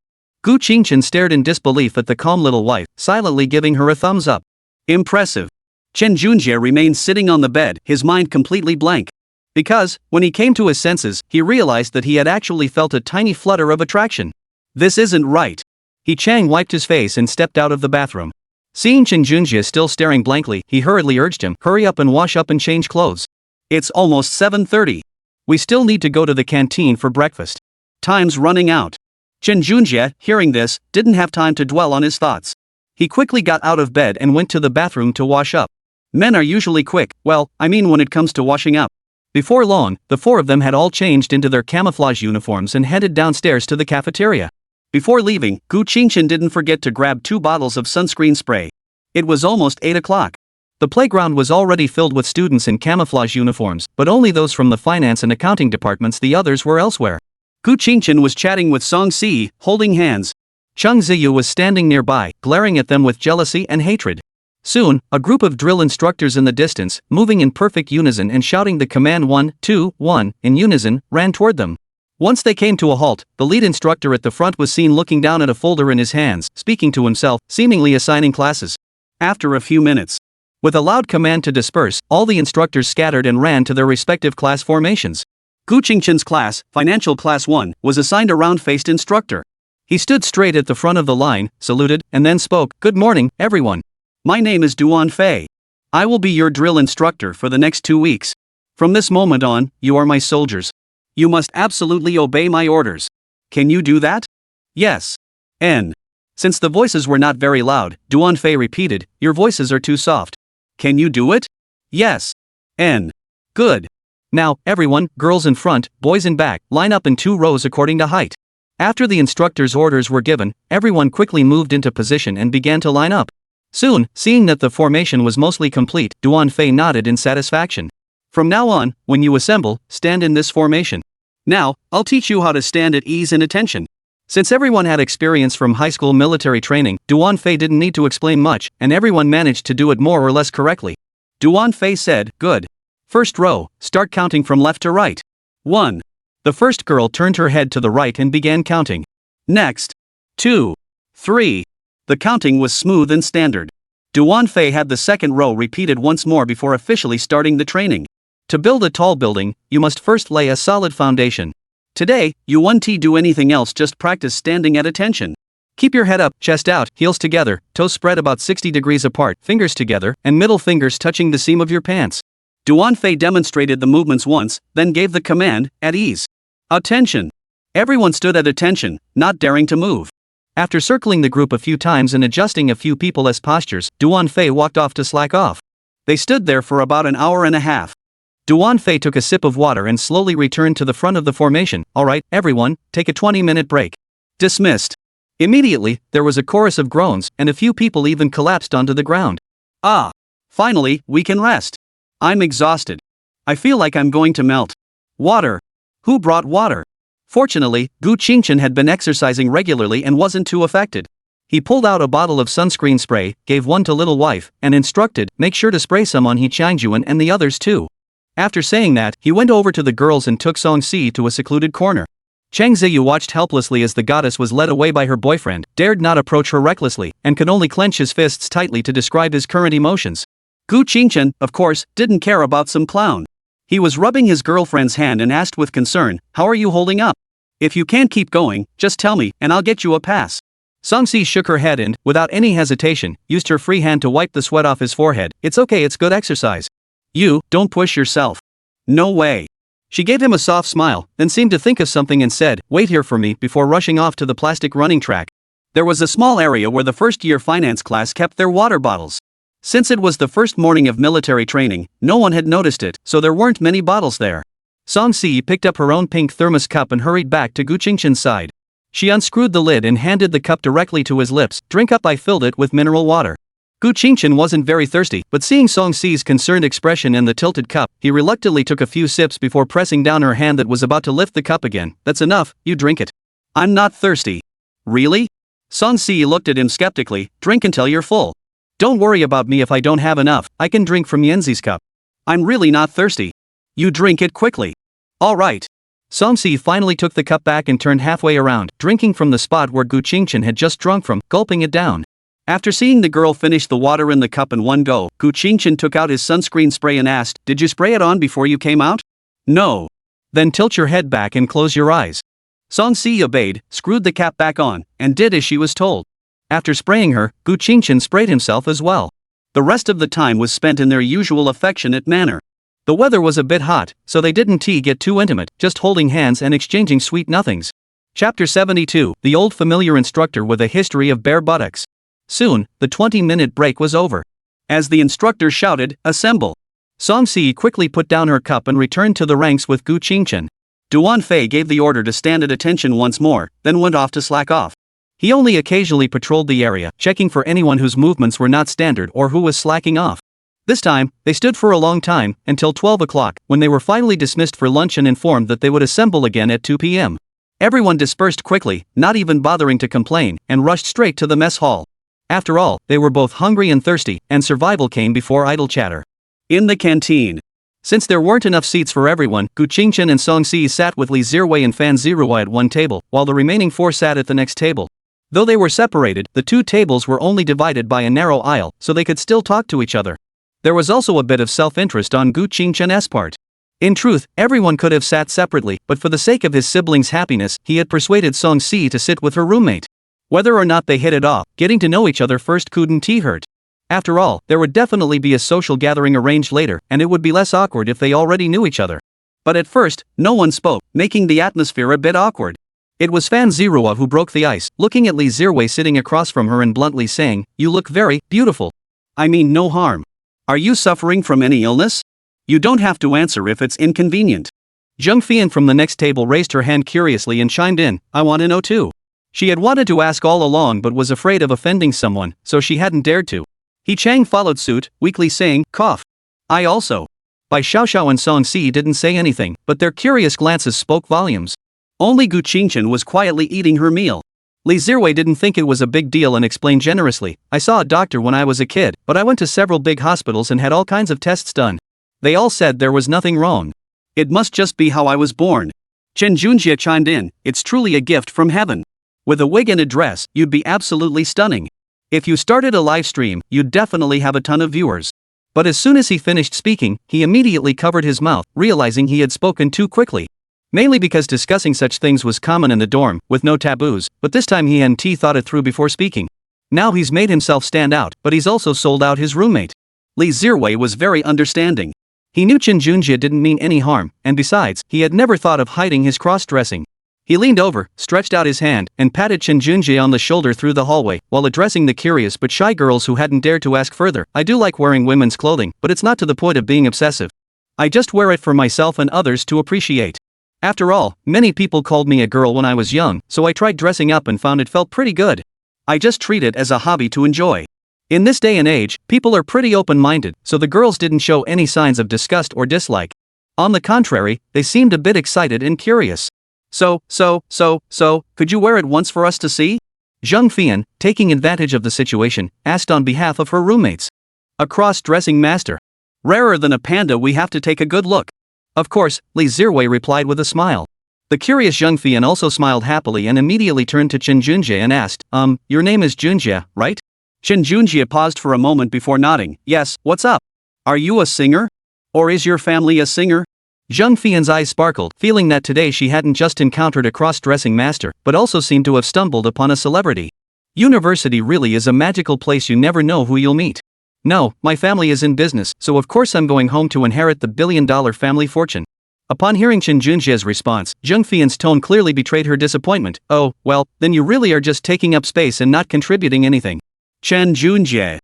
Gu Qingqian stared in disbelief at the calm little wife, silently giving her a thumbs up. Impressive. Chen Junjie remained sitting on the bed, his mind completely blank. Because, when he came to his senses, he realized that he had actually felt a tiny flutter of attraction. This isn't right. He Chang wiped his face and stepped out of the bathroom. Seeing Chen Junjie still staring blankly, he hurriedly urged him, hurry up and wash up and change clothes. It's almost 7:30. We still need to go to the canteen for breakfast. Time's running out. Chen Junjie, hearing this, didn't have time to dwell on his thoughts. He quickly got out of bed and went to the bathroom to wash up. Men are usually quick, well, I mean when it comes to washing up. Before long, the four of them had all changed into their camouflage uniforms and headed downstairs to the cafeteria. Before leaving, Gu Qingchen didn't forget to grab 2 bottles of sunscreen spray. It was almost 8 o'clock. The playground was already filled with students in camouflage uniforms, but only those from the finance and accounting departments, the others were elsewhere. Gu Qingchen was chatting with Song Si, holding hands. Chung Ziyu was standing nearby, glaring at them with jealousy and hatred. Soon, a group of drill instructors in the distance, moving in perfect unison and shouting the command 1, 2, 1, in unison, ran toward them. Once they came to a halt, the lead instructor at the front was seen looking down at a folder in his hands, speaking to himself, seemingly assigning classes. After a few minutes, with a loud command to disperse, all the instructors scattered and ran to their respective class formations. Gu Qingchen's class, Financial Class 1, was assigned a round-faced instructor. He stood straight at the front of the line, saluted, and then spoke, "Good morning, everyone. My name is Duan Fei. I will be your drill instructor for the next 2 weeks. From this moment on, you are my soldiers. You must absolutely obey my orders. Can you do that?" "Yes." N. Since the voices were not very loud, Duan Fei repeated, "Your voices are too soft. Can you do it?" "Yes." N. Good. Now, everyone, girls in front, boys in back, line up in 2 rows according to height. After the instructor's orders were given, everyone quickly moved into position and began to line up. Soon, seeing that the formation was mostly complete, Duan Fei nodded in satisfaction. "From now on, when you assemble, stand in this formation. Now, I'll teach you how to stand at ease and attention." Since everyone had experience from high school military training, Duan Fei didn't need to explain much, and everyone managed to do it more or less correctly. Duan Fei said, "Good. First row, start counting from left to right. 1. The first girl turned her head to the right and began counting. Next. 2. 3. The counting was smooth and standard. Duan Fei had the second row repeated once more before officially starting the training. To build a tall building, you must first lay a solid foundation. Today, you won't do anything else, just practice standing at attention. Keep your head up, chest out, heels together, toes spread about 60 degrees apart, fingers together, and middle fingers touching the seam of your pants." Duan Fei demonstrated the movements once, then gave the command, "At ease. Attention." Everyone stood at attention, not daring to move. After circling the group a few times and adjusting a few people as postures, Duan Fei walked off to slack off. They stood there for about an hour and a half. Duan Fei took a sip of water and slowly returned to the front of the formation. "Alright, everyone, take a 20-minute break." Dismissed. Immediately, there was a chorus of groans, and a few people even collapsed onto the ground. "Ah! Finally, we can rest. I'm exhausted. I feel like I'm going to melt. Water. Who brought water?" Fortunately, Gu Qingchen had been exercising regularly and wasn't too affected. He pulled out a bottle of sunscreen spray, gave one to little wife, and instructed, "Make sure to spray some on He Changjuan and the others too." After saying that, he went over to the girls and took Song Si to a secluded corner. Chang Ziyu watched helplessly as the goddess was led away by her boyfriend, dared not approach her recklessly, and could only clench his fists tightly to describe his current emotions. Gu Qingchen, of course, didn't care about some clown. He was rubbing his girlfriend's hand and asked with concern, "How are you holding up? If you can't keep going, just tell me, and I'll get you a pass." Song Si shook her head and, without any hesitation, used her free hand to wipe the sweat off his forehead. "It's okay, it's good exercise. You, don't push yourself." "No way." She gave him a soft smile, then seemed to think of something and said, "Wait here for me," before rushing off to the plastic running track. There was a small area where the first-year finance class kept their water bottles. Since it was the first morning of military training, no one had noticed it, so there weren't many bottles there. Song Si picked up her own pink thermos cup and hurried back to Gu Qingchen's side. She unscrewed the lid and handed the cup directly to his lips. "Drink up." I filled it with mineral water. Gu Qingchen wasn't very thirsty, but seeing Song Si's concerned expression and the tilted cup, he reluctantly took a few sips before pressing down her hand that was about to lift the cup again. "That's enough, you drink it." "I'm not thirsty." "Really?" Song Si looked at him skeptically. "Drink until you're full. Don't worry about me if I don't have enough, I can drink from Yanzi's cup. I'm really not thirsty. You drink it quickly." "All right." Song Si finally took the cup back and turned halfway around, drinking from the spot where Gu Qingchen had just drunk from, gulping it down. After seeing the girl finish the water in the cup in one go, Gu Qingchen took out his sunscreen spray and asked, "Did you spray it on before you came out?" "No." "Then tilt your head back and close your eyes." Song Si obeyed, screwed the cap back on, and did as she was told. After spraying her, Gu Qingchen sprayed himself as well. The rest of the time was spent in their usual affectionate manner. The weather was a bit hot, so they didn't get too intimate, just holding hands and exchanging sweet nothings. Chapter 72, The Old Familiar Instructor with a History of Bare Buttocks. Soon, the 20-minute break was over. As the instructor shouted, "Assemble!" Song Si quickly put down her cup and returned to the ranks with Gu Qingchen. Duan Fei gave the order to stand at attention once more, then went off to slack off. He only occasionally patrolled the area, checking for anyone whose movements were not standard or who was slacking off. This time, they stood for a long time, until 12 o'clock, when they were finally dismissed for lunch and informed that they would assemble again at 2 p.m. Everyone dispersed quickly, not even bothering to complain, and rushed straight to the mess hall. After all, they were both hungry and thirsty, and survival came before idle chatter. In the canteen. Since there weren't enough seats for everyone, Gu Qingchen and Song Si sat with Li Zirui and Fan Zirui at one table, while the remaining four sat at the next table. Though they were separated, the two tables were only divided by a narrow aisle, so they could still talk to each other. There was also a bit of self-interest on Gu Qingchen's part. In truth, everyone could have sat separately, but for the sake of his siblings' happiness, he had persuaded Song Si to sit with her roommate. Whether or not they hit it off, getting to know each other first couldn't hurt. After all, there would definitely be a social gathering arranged later, and it would be less awkward if they already knew each other. But at first, no one spoke, making the atmosphere a bit awkward. It was Fan Zirua who broke the ice, looking at Li Zirui sitting across from her and bluntly saying, "You look very beautiful. I mean no harm. Are you suffering from any illness? You don't have to answer if it's inconvenient." Zheng Fian from the next table raised her hand curiously and chimed in, "I want to know too." She had wanted to ask all along but was afraid of offending someone, so she hadn't dared to. He Chang followed suit, weakly saying, "Cough. I also." Bai Xiaoxiao and Song Si didn't say anything, but their curious glances spoke volumes. Only Gu Qingchen was quietly eating her meal. Li Zirui didn't think it was a big deal and explained generously, "I saw a doctor when I was a kid, but I went to several big hospitals and had all kinds of tests done. They all said there was nothing wrong. It must just be how I was born." Chen Junjie chimed in, "It's truly a gift from heaven. With a wig and a dress, you'd be absolutely stunning. If you started a live stream, you'd definitely have a ton of viewers." But as soon as he finished speaking, he immediately covered his mouth, realizing he had spoken too quickly. Mainly because discussing such things was common in the dorm, with no taboos, but this time he hadn't thought it through before speaking. Now he's made himself stand out, but he's also sold out his roommate. Li Zirui was very understanding. He knew Chen Junjie didn't mean any harm, and besides, he had never thought of hiding his cross-dressing. He leaned over, stretched out his hand, and patted Chen Junjie on the shoulder through the hallway, while addressing the curious but shy girls who hadn't dared to ask further. "I do like wearing women's clothing, but it's not to the point of being obsessive. I just wear it for myself and others to appreciate. After all, many people called me a girl when I was young, so I tried dressing up and found it felt pretty good. I just treat it as a hobby to enjoy." In this day and age, people are pretty open-minded, so the girls didn't show any signs of disgust or dislike. On the contrary, they seemed a bit excited and curious. So, could you wear it once for us to see?" Zheng Fian, taking advantage of the situation, asked on behalf of her roommates. "A cross-dressing master. Rarer than a panda, we have to take a good look." "Of course," Li Zirui replied with a smile. The curious Zheng Fian also smiled happily and immediately turned to Chen Junjie and asked, Your name is Junjie, right?" Chen Junjie paused for a moment before nodding. "Yes, what's up? Are you a singer? Or is your family a singer?" Zheng Fian's eyes sparkled, feeling that today she hadn't just encountered a cross-dressing master, but also seemed to have stumbled upon a celebrity. University really is a magical place, you never know who you'll meet. "No, my family is in business, so of course I'm going home to inherit the billion-dollar family fortune." Upon hearing Chen Junjie's response, Zheng Fian's tone clearly betrayed her disappointment. "Oh, well, then you really are just taking up space and not contributing anything." Chen Junjie.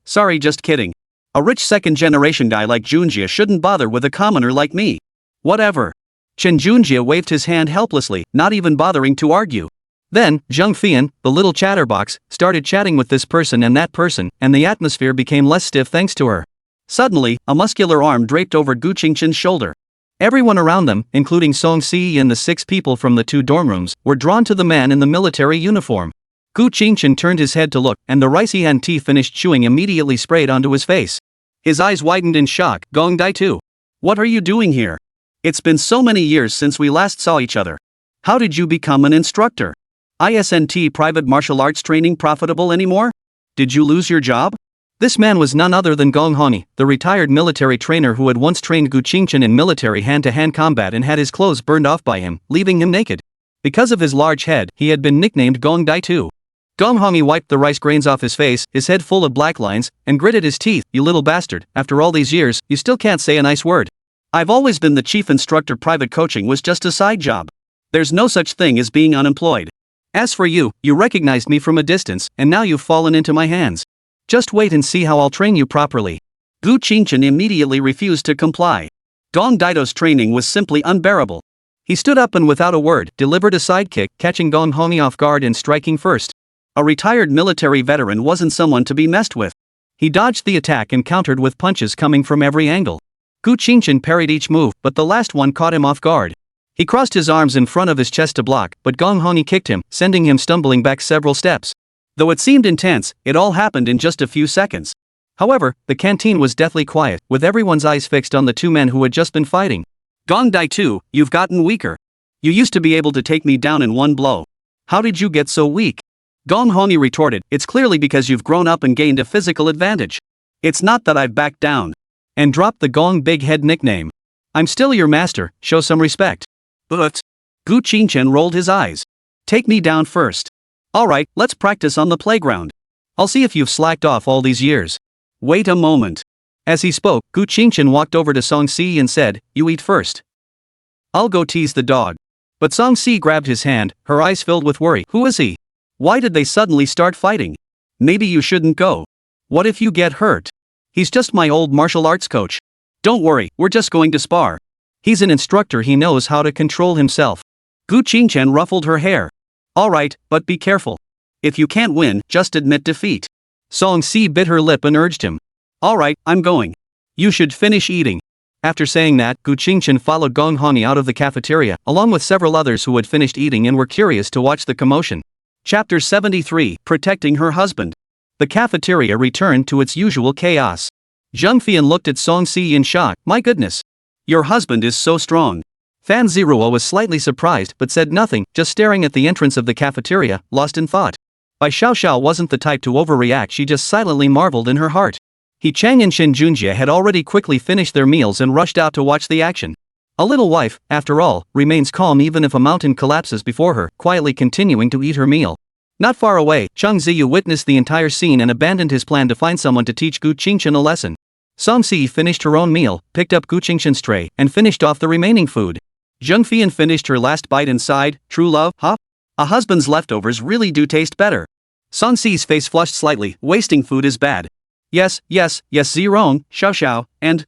Sorry, just kidding. A rich second-generation guy like Junjie shouldn't bother with a commoner like me. Whatever. Chen Junjie waved his hand helplessly, not even bothering to argue. Then, Zheng Fian, the little chatterbox, started chatting with this person, and the atmosphere became less stiff thanks to her. Suddenly, a muscular arm draped over Gu Qingchen's shoulder. Everyone around them, including Song Si and the 6 people from the 2 dorm rooms, were drawn to the man in the military uniform. Gu Qingchen turned his head to look, and the rice he hadn't finished chewing immediately sprayed onto his face. His eyes widened in shock. "Gong Dai too. What are you doing here? It's been so many years since we last saw each other. How did you become an instructor? Isn't private martial arts training profitable anymore? Did you lose your job?" This man was none other than Gong Honi, the retired military trainer who had once trained Gu Qingchen in military hand-to-hand combat and had his clothes burned off by him, leaving him naked. Because of his large head, he had been nicknamed Gong Dai Tu. Gong Honi wiped the rice grains off his face, his head full of black lines, and gritted his teeth. "You little bastard, after all these years, you still can't say a nice word. I've always been the chief instructor. Private coaching was just a side job. There's no such thing as being unemployed. As for you, you recognized me from a distance, and now you've fallen into my hands. Just wait and see how I'll train you properly. Gu Qingchen immediately refused to comply. Gong Daido's training was simply unbearable. He stood up and without a word, delivered a sidekick, catching Gong Hongi off guard and striking first. A retired military veteran wasn't someone to be messed with. He dodged the attack and countered with punches coming from every angle. Gu Qingchen parried each move, but the last one caught him off guard. He crossed his arms in front of his chest to block, but Gong Hongi kicked him, sending him stumbling back several steps. Though it seemed intense, it all happened in just a few seconds. However, the canteen was deathly quiet, with everyone's eyes fixed on the two men who had just been fighting. Gong Dai 2, you've gotten weaker. You used to be able to take me down in one blow. How did you get so weak? Gong Hongi retorted, it's clearly because you've grown up and gained a physical advantage. It's not that I've backed down. And dropped the Gong Big Head nickname. I'm still your master, show some respect. But Gu Qingchen rolled his eyes. Take me down first. Alright, let's practice on the playground. I'll see if you've slacked off all these years. Wait a moment. As he spoke, Gu Qingchen walked over to Song Si and said, you eat first. I'll go tease the dog. But Song Si grabbed his hand, her eyes filled with worry. Who is he? Why did they suddenly start fighting? Maybe you shouldn't go. What if you get hurt? He's just my old martial arts coach. Don't worry, we're just going to spar. He's an instructor, he knows how to control himself. Gu Qingchen ruffled her hair. Alright, but be careful. If you can't win, just admit defeat. Song Si bit her lip and urged him. Alright, I'm going. You should finish eating. After saying that, Gu Qingchen followed Gong Hongi out of the cafeteria, along with several others who had finished eating and were curious to watch the commotion. Chapter 73, Protecting Her Husband. The cafeteria returned to its usual chaos. Zheng Fian looked at Song Si in shock. My goodness. Your husband is so strong. Fan Ziruo was slightly surprised but said nothing, just staring at the entrance of the cafeteria, lost in thought. Bai Xiaoxiao wasn't the type to overreact, she just silently marveled in her heart. He Chang and Shin Junjie had already quickly finished their meals and rushed out to watch the action. A little wife, after all, remains calm even if a mountain collapses before her, quietly continuing to eat her meal. Not far away, Chang Ziyu witnessed the entire scene and abandoned his plan to find someone to teach Gu Qingchen a lesson. Song Si finished her own meal, picked up Gu Qingchen's tray, and finished off the remaining food. Zheng Fian finished her last bite and sighed, true love, huh? A husband's leftovers really do taste better. Song Si's face flushed slightly, wasting food is bad. Yes, Zirong, Xiao, and,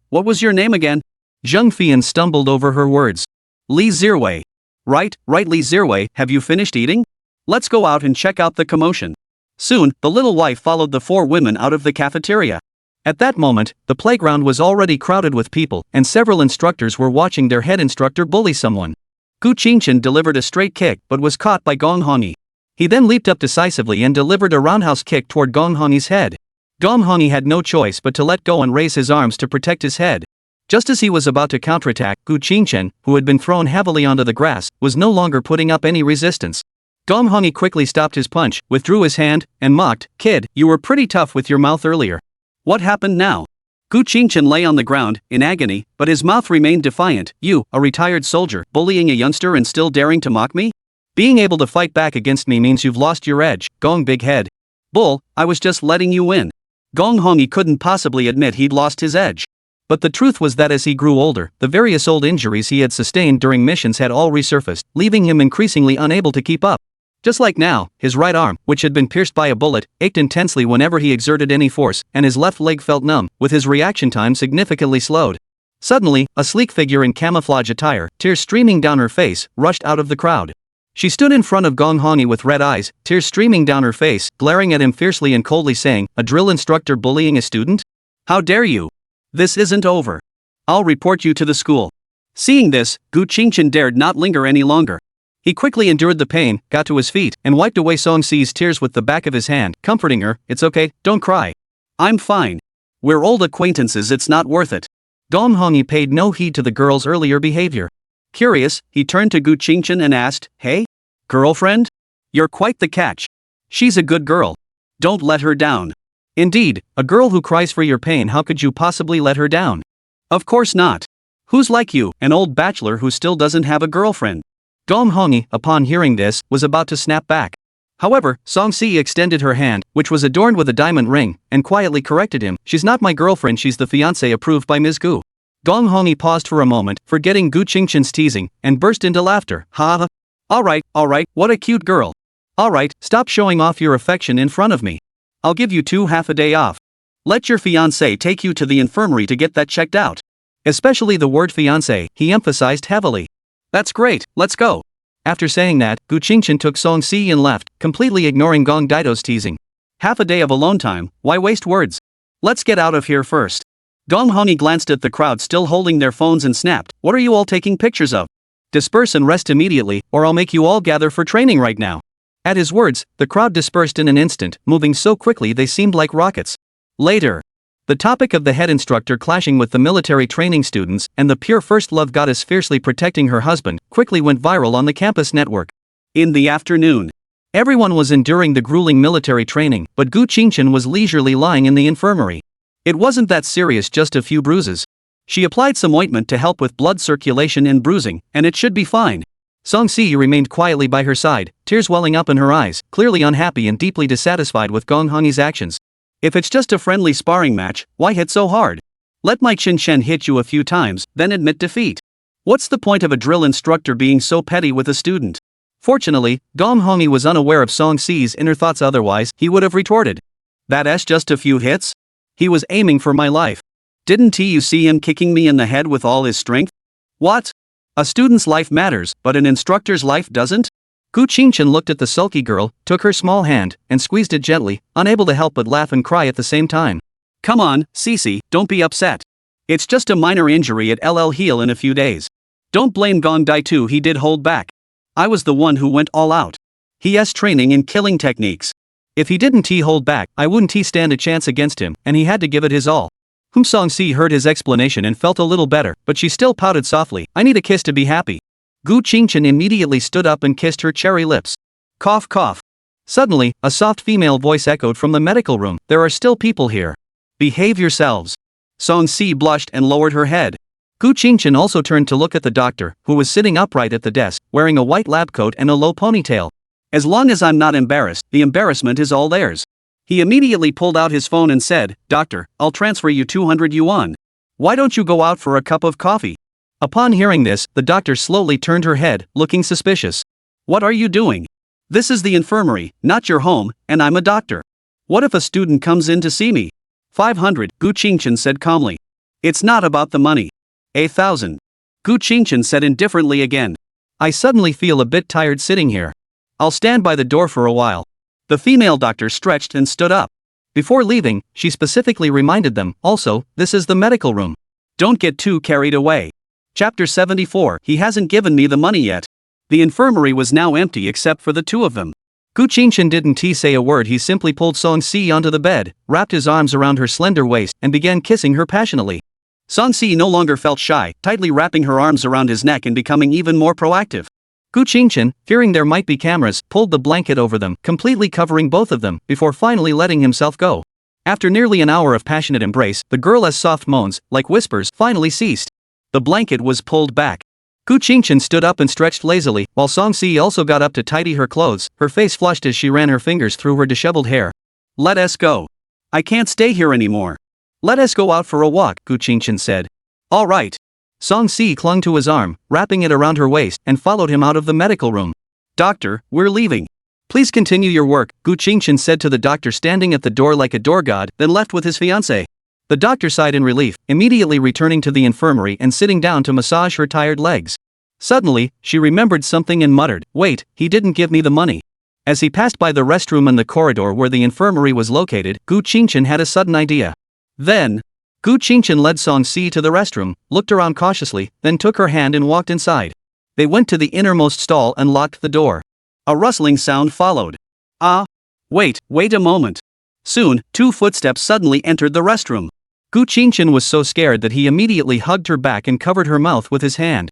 what was your name again? Zheng Fian stumbled over her words. Li Zirwei. Right, Li Zirwei, have you finished eating? Let's go out and check out the commotion. Soon, the little wife followed the four women out of the cafeteria. At that moment, the playground was already crowded with people, and several instructors were watching their head instructor bully someone. Gu Qingchen delivered a straight kick but was caught by Gong Hongi. He then leaped up decisively and delivered a roundhouse kick toward Gong Hongi's head. Gong Hongi had no choice but to let go and raise his arms to protect his head. Just as he was about to counterattack, Gu Qingchen, who had been thrown heavily onto the grass, was no longer putting up any resistance. Gong Hongi quickly stopped his punch, withdrew his hand, and mocked, "Kid, you were pretty tough with your mouth earlier. What happened now?" Gu Qingchen lay on the ground, in agony, but his mouth remained defiant. You, a retired soldier, bullying a youngster and still daring to mock me? Being able to fight back against me means you've lost your edge, Gong Big Head. Bull, I was just letting you win. Gong Hongi couldn't possibly admit he'd lost his edge. But the truth was that as he grew older, the various old injuries he had sustained during missions had all resurfaced, leaving him increasingly unable to keep up. Just like now, his right arm, which had been pierced by a bullet, ached intensely whenever he exerted any force, and his left leg felt numb, with his reaction time significantly slowed. Suddenly, a sleek figure in camouflage attire, tears streaming down her face, rushed out of the crowd. She stood in front of Gong Hongi with red eyes, tears streaming down her face, glaring at him fiercely and coldly saying, "A drill instructor bullying a student? How dare you? This isn't over. I'll report you to the school." Seeing this, Gu Qingchen dared not linger any longer. He quickly endured the pain, got to his feet, and wiped away Song Si's tears with the back of his hand, comforting her, "It's okay, don't cry. I'm fine. We're old acquaintances, it's not worth it." Gong Hongi paid no heed to the girl's earlier behavior. Curious, he turned to Gu Qingchen and asked, "Hey? Girlfriend? You're quite the catch. She's a good girl. Don't let her down." Indeed, a girl who cries for your pain, how could you possibly let her down? Of course not. Who's like you, an old bachelor who still doesn't have a girlfriend? Gong Hongi, upon hearing this, was about to snap back. However, Song Si extended her hand, which was adorned with a diamond ring, and quietly corrected him, "She's not my girlfriend, she's the fiancée approved by Ms. Gu." Gong Hongi paused for a moment, forgetting Gu Qingchen's teasing, and burst into laughter. "Ha ha. Alright, what a cute girl. Alright, stop showing off your affection in front of me. I'll give you half a day off. Let your fiancé take you to the infirmary to get that checked out. Especially the word fiancé, he emphasized heavily. That's great, let's go. After saying that, Gu Qingchen took Song Si and left, completely ignoring Gong Daito's teasing. Half a day of alone time, why waste words? Let's get out of here first. Gong Hongyi glanced at the crowd still holding their phones and snapped, what are you all taking pictures of? Disperse and rest immediately, or I'll make you all gather for training right now. At his words, the crowd dispersed in an instant, moving so quickly they seemed like rockets. Later, the topic of the head instructor clashing with the military training students and the pure first love goddess fiercely protecting her husband quickly went viral on the campus network. In the afternoon, everyone was enduring the grueling military training, but Gu Qingchen was leisurely lying in the infirmary. It wasn't that serious, just a few bruises. She applied some ointment to help with blood circulation and bruising, and it should be fine. Song Si remained quietly by her side, tears welling up in her eyes, clearly unhappy and deeply dissatisfied with Gong Hongyi's actions. If it's just a friendly sparring match, why hit so hard? Let Mike Shin Shen hit you a few times, then admit defeat. What's the point of a drill instructor being so petty with a student? Fortunately, Gong Hongyi was unaware of Song Si's inner thoughts, otherwise he would have retorted. That's just a few hits? He was aiming for my life. Didn't you see him kicking me in the head with all his strength? What? A student's life matters, but an instructor's life doesn't? Gu Qingchen looked at the sulky girl, took her small hand, and squeezed it gently, unable to help but laugh and cry at the same time. Come on, Cici, don't be upset. It's just a minor injury, it'll heal in a few days. Don't blame Gong Daitu, he did hold back. I was the one who went all out. He's training in killing techniques. If he didn't hold back, I wouldn't stand a chance against him, and he had to give it his all. Song Si heard his explanation and felt a little better, but she still pouted softly, I need a kiss to be happy. Gu Qingchen immediately stood up and kissed her cherry lips. Cough cough. Suddenly, a soft female voice echoed from the medical room, there are still people here. Behave yourselves. Song Si blushed and lowered her head. Gu Qingchen also turned to look at the doctor, who was sitting upright at the desk, wearing a white lab coat and a low ponytail. As long as I'm not embarrassed, the embarrassment is all theirs. He immediately pulled out his phone and said, Doctor, I'll transfer you 200 yuan. Why don't you go out for a cup of coffee? Upon hearing this, the doctor slowly turned her head, looking suspicious. What are you doing? This is the infirmary, not your home, and I'm a doctor. What if a student comes in to see me? 500, Gu Qingchen said calmly. It's not about the money. 1,000. Gu Qingchen said indifferently again. I suddenly feel a bit tired sitting here. I'll stand by the door for a while. The female doctor stretched and stood up. Before leaving, she specifically reminded them, also, this is the medical room. Don't get too carried away. Chapter 74, he hasn't given me the money yet. The infirmary was now empty except for the two of them. Gu Qingchen didn't say a word, he simply pulled Song Si onto the bed, wrapped his arms around her slender waist, and began kissing her passionately. Song Si no longer felt shy, tightly wrapping her arms around his neck and becoming even more proactive. Gu Qingchen, fearing there might be cameras, pulled the blanket over them, completely covering both of them, before finally letting himself go. After nearly an hour of passionate embrace, the girl's soft moans, like whispers, finally ceased. The blanket was pulled back. Gu Qingchen stood up and stretched lazily, while Song Si also got up to tidy her clothes, her face flushed as she ran her fingers through her disheveled hair. Let us go. I can't stay here anymore. Let us go out for a walk, Gu Qingchen said. All right. Song Si clung to his arm, wrapping it around her waist, and followed him out of the medical room. Doctor, we're leaving. Please continue your work, Gu Qingchen said to the doctor standing at the door like a door god, then left with his fiancée. The doctor sighed in relief, immediately returning to the infirmary and sitting down to massage her tired legs. Suddenly, she remembered something and muttered, wait, he didn't give me the money. As he passed by the restroom in the corridor where the infirmary was located, Gu Qingchen had a sudden idea. Then, Gu Qingchen led Song Si to the restroom, looked around cautiously, then took her hand and walked inside. They went to the innermost stall and locked the door. A rustling sound followed. Wait a moment. Soon, two footsteps suddenly entered the restroom. Gu Qingchen was so scared that he immediately hugged her back and covered her mouth with his hand.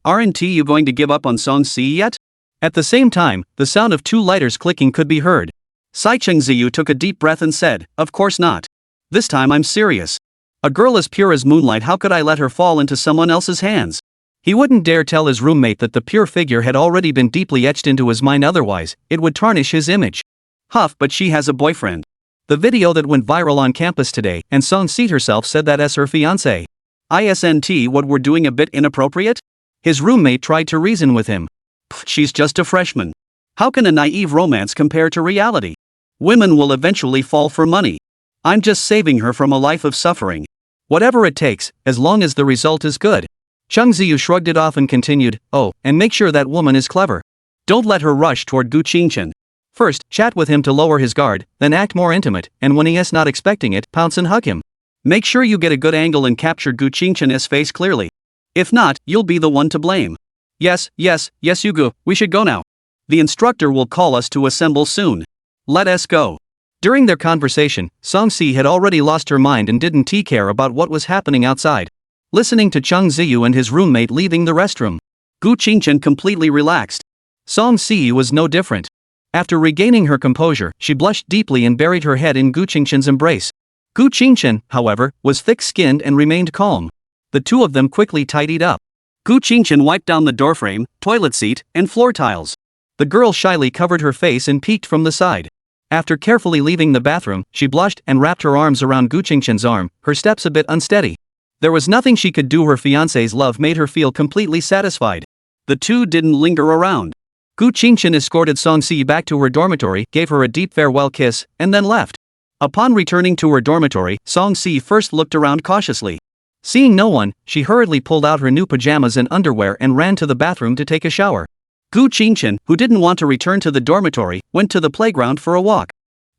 Aren't you going to give up on Song Si yet? At the same time, the sound of two lighters clicking could be heard. Sai Chengziyu took a deep breath and said, of course not. This time I'm serious. A girl as pure as moonlight, how could I let her fall into someone else's hands? He wouldn't dare tell his roommate that the pure figure had already been deeply etched into his mind, otherwise, it would tarnish his image. Huff, but she has a boyfriend. The video that went viral on campus today, and Song Si herself said that as her fiancé. Isn't what we're doing a bit inappropriate? His roommate tried to reason with him. Pfft, she's just a freshman. How can a naive romance compare to reality? Women will eventually fall for money. I'm just saving her from a life of suffering. Whatever it takes, as long as the result is good. Chung Ziyu shrugged it off and continued, oh, and make sure that woman is clever. Don't let her rush toward Gu Qingchen. First, chat with him to lower his guard, then act more intimate, and when he is not expecting it, pounce and hug him. Make sure you get a good angle and capture Gu Qingchen's face clearly. If not, you'll be the one to blame. Yes, Yugu, we should go now. The instructor will call us to assemble soon. Let us go. During their conversation, Song-si had already lost her mind and didn't care about what was happening outside. Listening to Chung Ziyu and his roommate leaving the restroom, Gu Qingchen completely relaxed. Song-si was no different. After regaining her composure, she blushed deeply and buried her head in Gu Qingchen's embrace. Gu Qingchen, however, was thick-skinned and remained calm. The two of them quickly tidied up. Gu Qingchen wiped down the doorframe, toilet seat, and floor tiles. The girl shyly covered her face and peeked from the side. After carefully leaving the bathroom, she blushed and wrapped her arms around Gu Qingchen's arm, her steps a bit unsteady. There was nothing she could do. Her fiancé's love made her feel completely satisfied. The two didn't linger around. Gu Qingchen escorted Song-si back to her dormitory, gave her a deep farewell kiss, and then left. Upon returning to her dormitory, Song-si first looked around cautiously. Seeing no one, she hurriedly pulled out her new pajamas and underwear and ran to the bathroom to take a shower. Gu Qingchen, who didn't want to return to the dormitory, went to the playground for a walk.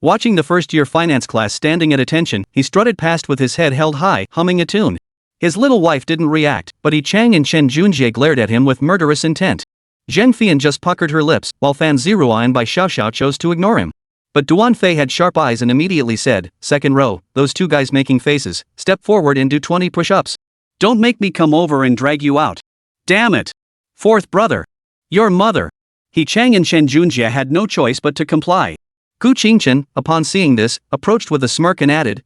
Watching the first-year finance class standing at attention, he strutted past with his head held high, humming a tune. His little wife didn't react, but Yi Chang and Chen Junjie glared at him with murderous intent. Zheng Fian just puckered her lips, while Fan Zirua and Bai Xiaoxiao chose to ignore him. But Duan Fei had sharp eyes and immediately said, second row, those two guys making faces, step forward and do 20 push-ups. Don't make me come over and drag you out. Damn it. Fourth brother. Your mother. Yi Chang and Chen Junjie had no choice but to comply. Gu Qingchen, upon seeing this, approached with a smirk and added,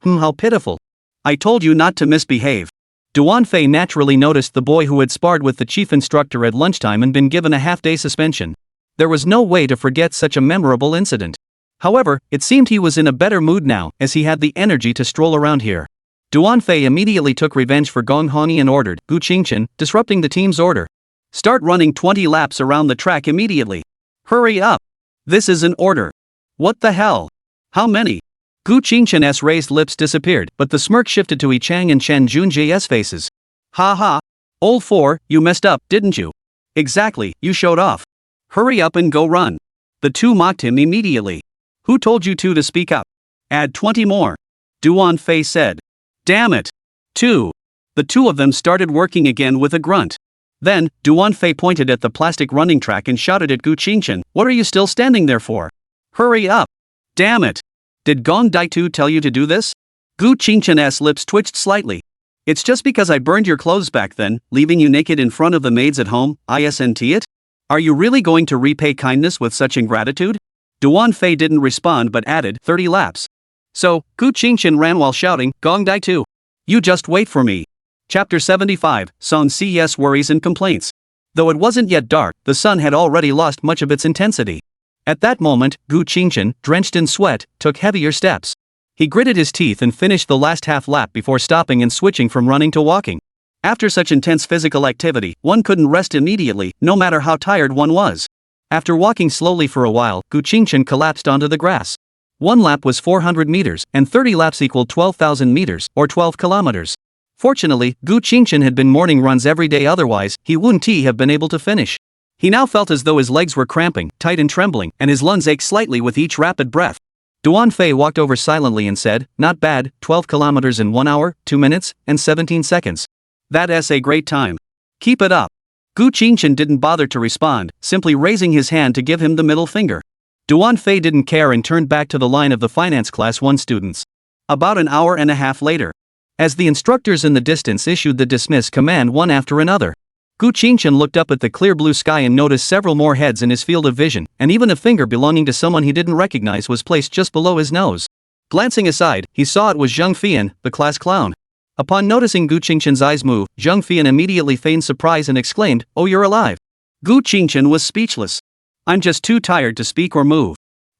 how pitiful. I told you not to misbehave. Duan Fei naturally noticed the boy who had sparred with the chief instructor at lunchtime and been given a half-day suspension. There was no way to forget such a memorable incident. However, it seemed he was in a better mood now, as he had the energy to stroll around here. Duan Fei immediately took revenge for Gong Hongyi and ordered Gu Qingchen, disrupting the team's order. Start running 20 laps around the track immediately. Hurry up. This is an order. What the hell? How many? Gu Qingchen's raised lips disappeared, but the smirk shifted to Yi Chang and Chen Junjie's faces. Ha ha. Old four, you messed up, didn't you? Exactly, you showed off. Hurry up and go run. The two mocked him immediately. Who told you two to speak up? Add 20 more. Duan Fei said. Damn it. 2. The two of them started working again with a grunt. Then, Duan Fei pointed at the plastic running track and shouted at Gu Qingchen, what are you still standing there for? Hurry up. Damn it. Did Gong Daitu tell you to do this? Gu Qingchen's lips twitched slightly. It's just because I burned your clothes back then, leaving you naked in front of the maids at home, isn't it? Are you really going to repay kindness with such ingratitude? Duan Fei didn't respond but added 30 laps. So, Gu Qingchen ran while shouting, Gong Daitu. You just wait for me. Chapter 75, Song-si's Worries and Complaints. Though it wasn't yet dark, the sun had already lost much of its intensity. At that moment, Gu Qingchen, drenched in sweat, took heavier steps. He gritted his teeth and finished the last half lap before stopping and switching from running to walking. After such intense physical activity, one couldn't rest immediately, no matter how tired one was. After walking slowly for a while, Gu Qingchen collapsed onto the grass. One lap was 400 meters, and 30 laps equaled 12,000 meters, or 12 kilometers. Fortunately, Gu Qingchen had been morning runs every day, otherwise, he wouldn't have been able to finish. He now felt as though his legs were cramping, tight and trembling, and his lungs ached slightly with each rapid breath. Duan Fei walked over silently and said, not bad, 12 kilometers in 1 hour, 2 minutes, and 17 seconds. That's a great time. Keep it up. Gu Qingchen didn't bother to respond, simply raising his hand to give him the middle finger. Duan Fei didn't care and turned back to the line of the finance class 1 students. About an hour and a half later, as the instructors in the distance issued the dismiss command one after another, Gu Qingchen looked up at the clear blue sky and noticed several more heads in his field of vision, and even a finger belonging to someone he didn't recognize was placed just below his nose. Glancing aside, he saw it was Zheng Fian, the class clown. Upon noticing Gu Qingchen's eyes move, Zheng Fian immediately feigned surprise and exclaimed, "Oh, you're alive." Gu Qingchen was speechless. "I'm just too tired to speak or move.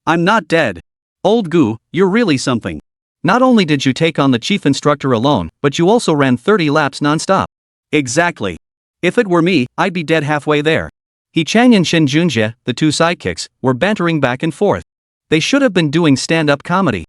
I'm not dead. Old Gu, you're really something. Not only did you take on the chief instructor alone, but you also ran 30 laps non-stop." "Exactly. If it were me, I'd be dead halfway there." He Chang and Shin Junjie, the two sidekicks, were bantering back and forth. They should have been doing stand-up comedy.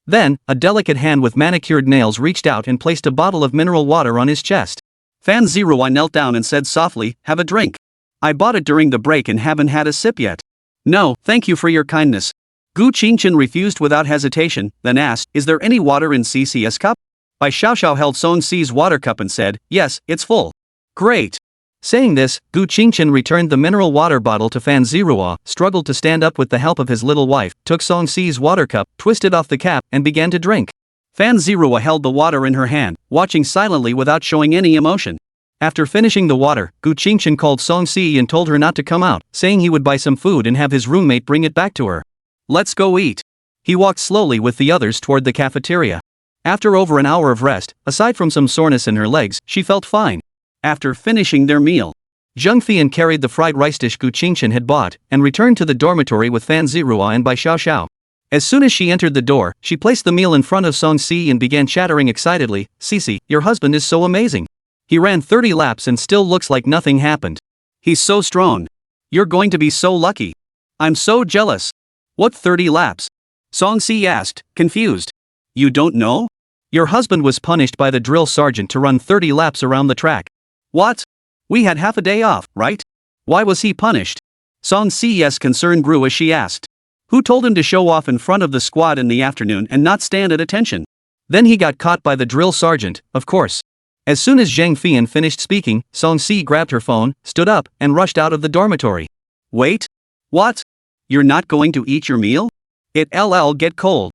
Then, a delicate hand with manicured nails reached out and placed a bottle of mineral water on his chest. Fan Zero I knelt down and said softly, "Have a drink. I bought it during the break and haven't had a sip yet." "No, thank you for your kindness." Gu Qingchen refused without hesitation, then asked, "Is there any water in CC's cup?" Bai Xiaoxiao held Song Si's water cup and said, "Yes, it's full." "Great." Saying this, Gu Qingchen returned the mineral water bottle to Fan Zero, struggled to stand up with the help of his little wife, took Song Si's water cup, twisted off the cap, and began to drink. Fan Zero held the water in her hand, watching silently without showing any emotion. After finishing the water, Gu Qingchen called Song Si and told her not to come out, saying he would buy some food and have his roommate bring it back to her. "Let's go eat." He walked slowly with the others toward the cafeteria. After over an hour of rest, aside from some soreness in her legs, she felt fine. After finishing their meal, Zheng Fian carried the fried rice dish Gu Qingchen had bought and returned to the dormitory with Fan Zirua and Bai Xiaoxiao. As soon as she entered the door, she placed the meal in front of Song Si and began chattering excitedly, "Cici, your husband is so amazing. He ran 30 laps and still looks like nothing happened. He's so strong. You're going to be so lucky. I'm so jealous." "What 30 laps?" Song Si asked, confused. "You don't know? Your husband was punished by the drill sergeant to run 30 laps around the track." "What? We had half a day off, right? Why was he punished?" Song Si's concern grew as she asked. "Who told him to show off in front of the squad in the afternoon and not stand at attention? Then he got caught by the drill sergeant, of course." As soon as Zhang Fian finished speaking, Song Si grabbed her phone, stood up, and rushed out of the dormitory. "Wait. What? You're not going to eat your meal? It'll get cold."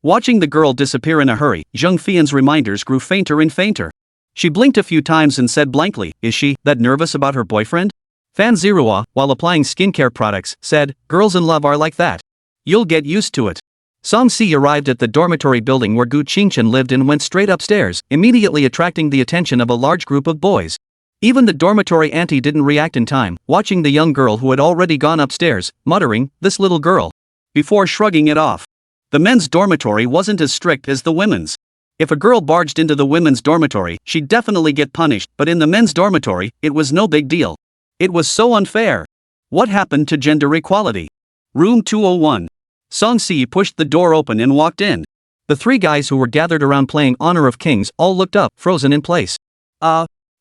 Watching the girl disappear in a hurry, Zhang Fian's reminders grew fainter and fainter. She blinked a few times and said blankly, "Is she that nervous about her boyfriend?" Fan Zirua, while applying skincare products, said, "Girls in love are like that. You'll get used to it." Song Si arrived at the dormitory building where Gu Qingchen lived and went straight upstairs, immediately attracting the attention of a large group of boys. Even the dormitory auntie didn't react in time, watching the young girl who had already gone upstairs, muttering, "This little girl," before shrugging it off. The men's dormitory wasn't as strict as the women's. If a girl barged into the women's dormitory, she'd definitely get punished, but in the men's dormitory, it was no big deal. It was so unfair. What happened to gender equality? Room 201. Song Si pushed the door open and walked in. The three guys who were gathered around playing Honor of Kings all looked up, frozen in place.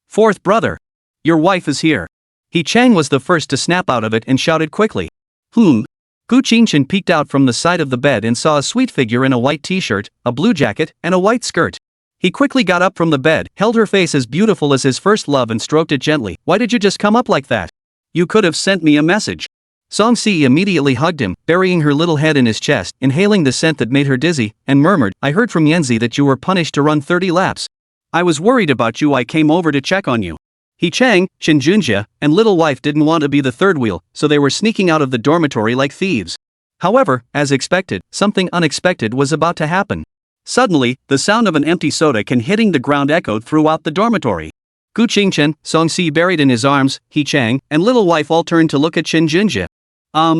Fourth brother. Your wife is here." He Chang was the first to snap out of it and shouted quickly. "Whom?" Gu Qingchen peeked out from the side of the bed and saw a sweet figure in a white t-shirt, a blue jacket, and a white skirt. He quickly got up from the bed, held her face as beautiful as his first love and stroked it gently. "Why did you just come up like that? You could have sent me a message." Song Si immediately hugged him, burying her little head in his chest, inhaling the scent that made her dizzy, and murmured, "I heard from Yanzi that you were punished to run 30 laps. I was worried about you. I came over to check on you." He Chang, Shin Junjie, and little wife didn't want to be the third wheel, so they were sneaking out of the dormitory like thieves. However, as expected, something unexpected was about to happen. Suddenly, the sound of an empty soda can hitting the ground echoed throughout the dormitory. Gu Qingchen, Song Si buried in his arms, He Chang, and little wife all turned to look at Shin Junjie.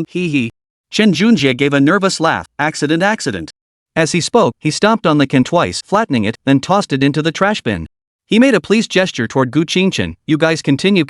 He. Shin Junjie gave a nervous laugh, accident. As he spoke, he stomped on the can twice, flattening it, then tossed it into the trash bin. He made a pleased gesture toward Gu Qingchen. "You guys continue.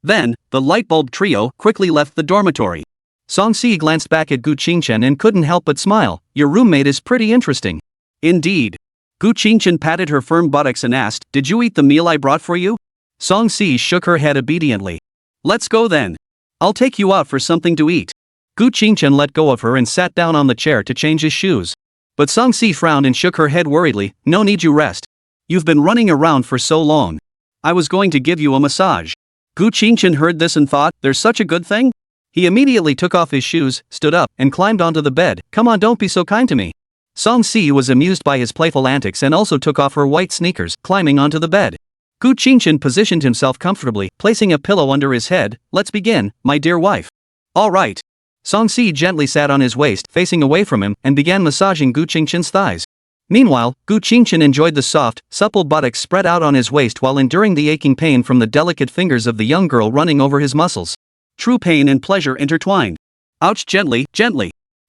Then, the lightbulb trio quickly left the dormitory. Song Si glanced back at Gu Qingchen and couldn't help but smile. "Your roommate is pretty interesting." "Indeed." Gu Qingchen patted her firm buttocks and asked, "Did you eat the meal I brought for you?" Song Si shook her head obediently. "Let's go then. I'll take you out for something to eat." Gu Qingchen let go of her and sat down on the chair to change his shoes. But Song Si frowned and shook her head worriedly. "No need, you rest. You've been running around for so long. I was going to give you a massage." Gu Qingchen heard this and thought, "There's such a good thing?" He immediately took off his shoes, stood up, and climbed onto the bed. "Come on, don't be so kind to me." Song Si was amused by his playful antics and also took off her white sneakers, climbing onto the bed. Gu Qingchen positioned himself comfortably, placing a pillow under his head. "Let's begin, my dear wife." "All right." Song Si gently sat on his waist, facing away from him, and began massaging Gu Qingchen's thighs. Meanwhile, Gu Qingchen enjoyed the soft, supple buttocks spread out on his waist while enduring the aching pain from the delicate fingers of the young girl running over his muscles. True pain and pleasure intertwined. "Ouch, gently.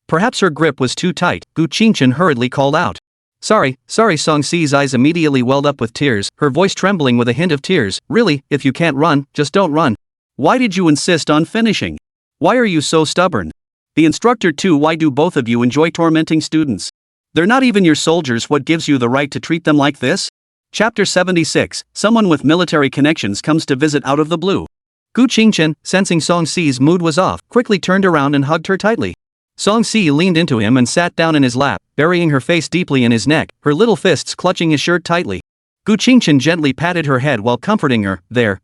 Perhaps her grip was too tight, Gu Qingchen hurriedly called out. Sorry, Song Si's eyes immediately welled up with tears, her voice trembling with a hint of tears. "Really, if you can't run, just don't run. Why did you insist on finishing? Why are you so stubborn? The instructor too. Why do both of you enjoy tormenting students? They're not even your soldiers. What gives you the right to treat them like this? Chapter 76, Someone with military connections comes to visit out of the blue. Gu Qingchen, sensing Song-si's mood was off, quickly turned around and hugged her tightly. Song-si leaned into him and sat down in his lap, burying her face deeply in his neck, her little fists clutching his shirt tightly. Gu Qingchen gently patted her head while comforting her. There.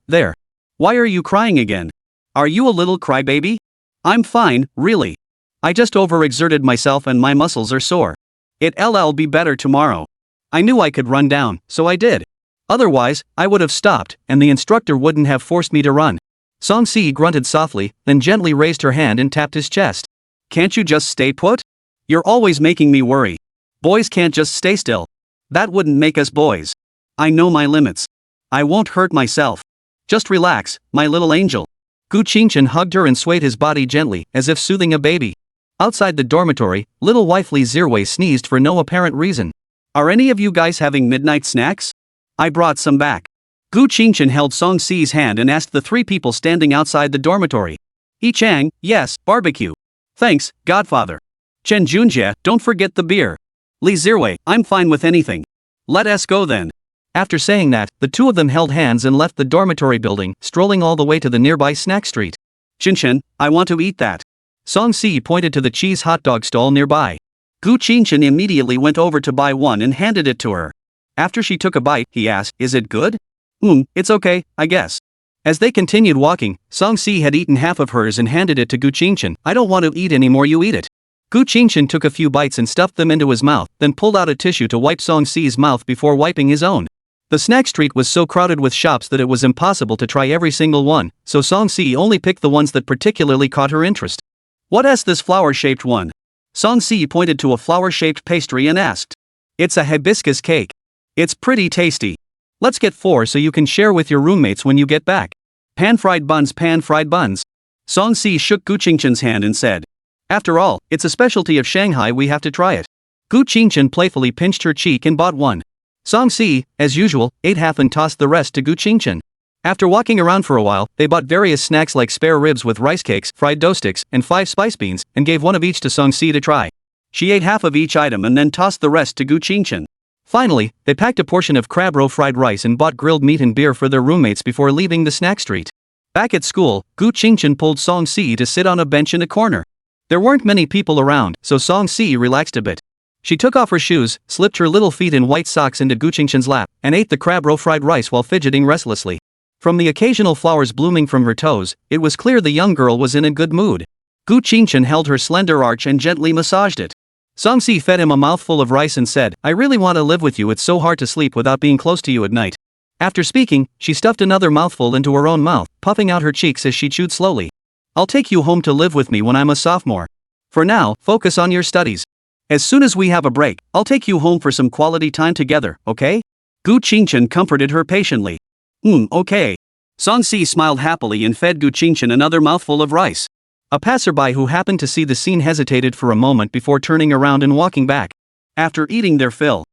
Why are you crying again? Are you a little crybaby? I'm fine, really. I just overexerted myself and my muscles are sore. It'll be better tomorrow. I knew I could run down, so I did. Otherwise, I would have stopped, and the instructor wouldn't have forced me to run. Song-si grunted softly, then gently raised her hand and tapped his chest. Can't you just stay put? You're always making me worry. Boys can't just stay still. That wouldn't make us boys. I know my limits. I won't hurt myself. Just relax, my little angel. Gu Qingchen hugged her and swayed his body gently, as if soothing a baby. Outside the dormitory, little wife Li Zirwei sneezed for no apparent reason. Are any of you guys having midnight snacks? I brought some back. Gu Qingchen held Song-si's hand and asked the three people standing outside the dormitory. Yi Chang, yes, barbecue. Thanks, Godfather. Chen Junjie, don't forget the beer. Li Zirwei, I'm fine with anything. Let us go then. After saying that, the two of them held hands and left the dormitory building, strolling all the way to the nearby snack street. Qingchen, I want to eat that. Song-si pointed to the cheese hot dog stall nearby. Gu Qingchen immediately went over to buy one and handed it to her. After she took a bite, he asked, is it good? It's okay, I guess. As they continued walking, Song-si had eaten half of hers and handed it to Gu Qingchen. I don't want to eat anymore, you eat it. Gu Qingchen took a few bites and stuffed them into his mouth, then pulled out a tissue to wipe Song-si's mouth before wiping his own. The snack street was so crowded with shops that it was impossible to try every single one, so Song-si only picked the ones that particularly caught her interest. What's this flower-shaped one? Song-si pointed to a flower-shaped pastry and asked. It's a hibiscus cake. It's pretty tasty. Let's get 4 so you can share with your roommates when you get back. Pan-fried buns. Song-si shook Gu Qingchen's hand and said. After all, it's a specialty of Shanghai, we have to try it. Gu Qingchen playfully pinched her cheek and bought one. Song-si, as usual, ate half and tossed the rest to Gu Qingchen. After walking around for a while, they bought various snacks like spare ribs with rice cakes, fried dough sticks, and 5 spice beans, and gave one of each to Song-si to try. She ate half of each item and then tossed the rest to Gu Qingchen. Finally, they packed a portion of crab roe fried rice and bought grilled meat and beer for their roommates before leaving the snack street. Back at school, Gu Qingchen pulled Song-si to sit on a bench in a corner. There weren't many people around, so Song-si relaxed a bit. She took off her shoes, slipped her little feet in white socks into Gu Qingchen's lap, and ate the crab roe fried rice while fidgeting restlessly. From the occasional flowers blooming from her toes, it was clear the young girl was in a good mood. Gu Qingchen held her slender arch and gently massaged it. Song-si fed him a mouthful of rice and said, I really want to live with you, it's so hard to sleep without being close to you at night. After speaking, she stuffed another mouthful into her own mouth, puffing out her cheeks as she chewed slowly. I'll take you home to live with me when I'm a sophomore. For now, focus on your studies. As soon as we have a break, I'll take you home for some quality time together, okay? Gu Qingchen comforted her patiently. Okay. Song-si smiled happily and fed Gu Qingchen another mouthful of rice. A passerby who happened to see the scene hesitated for a moment before turning around and walking back. After eating their fill,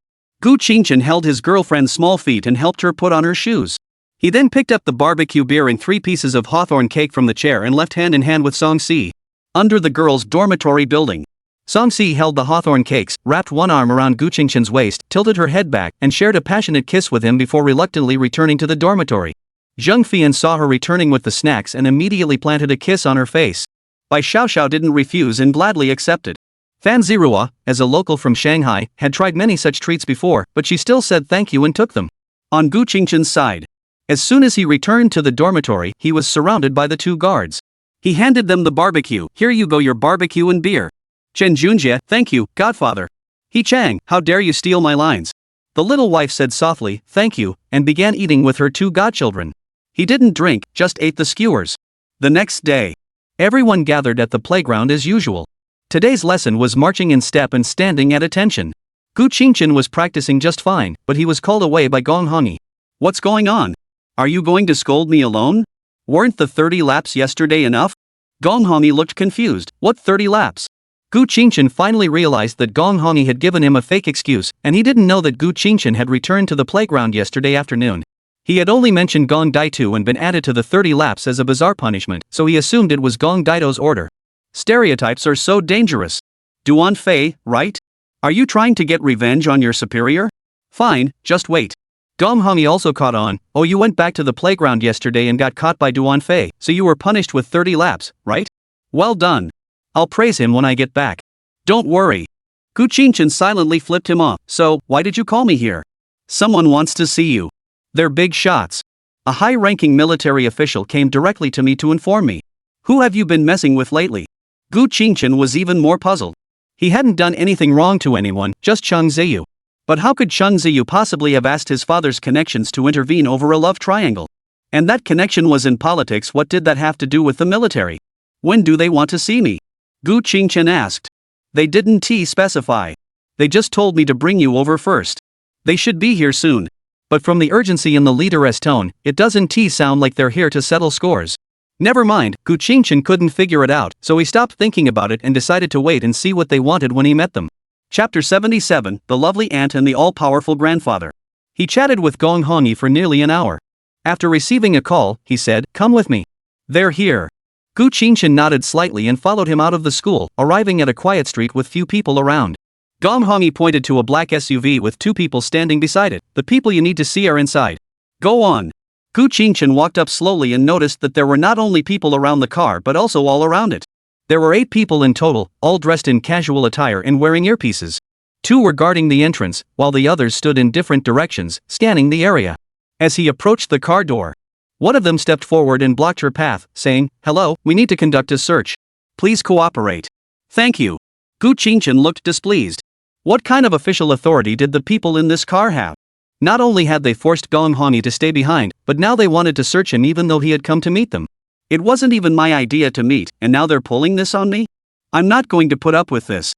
Gu Qingchen held his girlfriend's small feet and helped her put on her shoes. He then picked up the barbecue beer and 3 pieces of hawthorn cake from the chair and left hand in hand with Song-si. Under the girls' dormitory building, Song-si held the hawthorn cakes, wrapped one arm around Gu Qingchen's waist, tilted her head back, and shared a passionate kiss with him before reluctantly returning to the dormitory. Zheng Fian saw her returning with the snacks and immediately planted a kiss on her face. Bai Xiaoxiao didn't refuse and gladly accepted. Fan Zirua, as a local from Shanghai, had tried many such treats before, but she still said thank you and took them. On Gu Qingchen's side, as soon as he returned to the dormitory, he was surrounded by the 2 guards. He handed them the barbecue. Here you go, your barbecue and beer. Chen Junjie, thank you, Godfather. He Chang, how dare you steal my lines? The little wife said softly, thank you, and began eating with her 2 godchildren. He didn't drink, just ate the skewers. The next day, everyone gathered at the playground as usual. Today's lesson was marching in step and standing at attention. Gu Qingchen was practicing just fine, but he was called away by Gong Hongyi. What's going on? Are you going to scold me alone? Weren't the 30 laps yesterday enough? Gong Hongyi looked confused. What 30 laps? Gu Qingchen finally realized that Gong Hongyi had given him a fake excuse, and he didn't know that Gu Qingchen had returned to the playground yesterday afternoon. He had only mentioned Gong Daitu and been added to the 30 laps as a bizarre punishment, so he assumed it was Gong Daito's order. Stereotypes are so dangerous. Duan Fei, right? Are you trying to get revenge on your superior? Fine, just wait. Gong Hongi also caught on. Oh, you went back to the playground yesterday and got caught by Duan Fei, so you were punished with 30 laps, right? Well done. I'll praise him when I get back. Don't worry. Gu Qingchen silently flipped him off. So, why did you call me here? Someone wants to see you. They're big shots. A high-ranking military official came directly to me to inform me. Who have you been messing with lately? Gu Qingchen was even more puzzled. He hadn't done anything wrong to anyone, just Cheng Ziyu. But how could Cheng Ziyu possibly have asked his father's connections to intervene over a love triangle? And that connection was in politics. What did that have to do with the military? When do they want to see me? Gu Qingchen asked. They didn't specify. They just told me to bring you over first. They should be here soon. But from the urgency in the leaderess tone, it doesn't sound like they're here to settle scores. Never mind, Gu Qingchen couldn't figure it out, so he stopped thinking about it and decided to wait and see what they wanted when he met them. Chapter 77, The Lovely Aunt and the All-Powerful Grandfather. He chatted with Gong Hongi for nearly an hour. After receiving a call, he said, "Come with me." "They're here." Gu Qingchen nodded slightly and followed him out of the school, arriving at a quiet street with few people around. Gong Hongi pointed to a black SUV with 2 people standing beside it. "The people you need to see are inside." "Go on." Gu Qingchen walked up slowly and noticed that there were not only people around the car but also all around it. There were 8 people in total, all dressed in casual attire and wearing earpieces. 2 were guarding the entrance, while the others stood in different directions, scanning the area. As he approached the car door, one of them stepped forward and blocked her path, saying, "Hello, we need to conduct a search. Please cooperate." "Thank you." Gu Qingchen looked displeased. What kind of official authority did the people in this car have? Not only had they forced Gong Hongi to stay behind, but now they wanted to search him even though he had come to meet them. It wasn't even my idea to meet, and now they're pulling this on me? I'm not going to put up with this.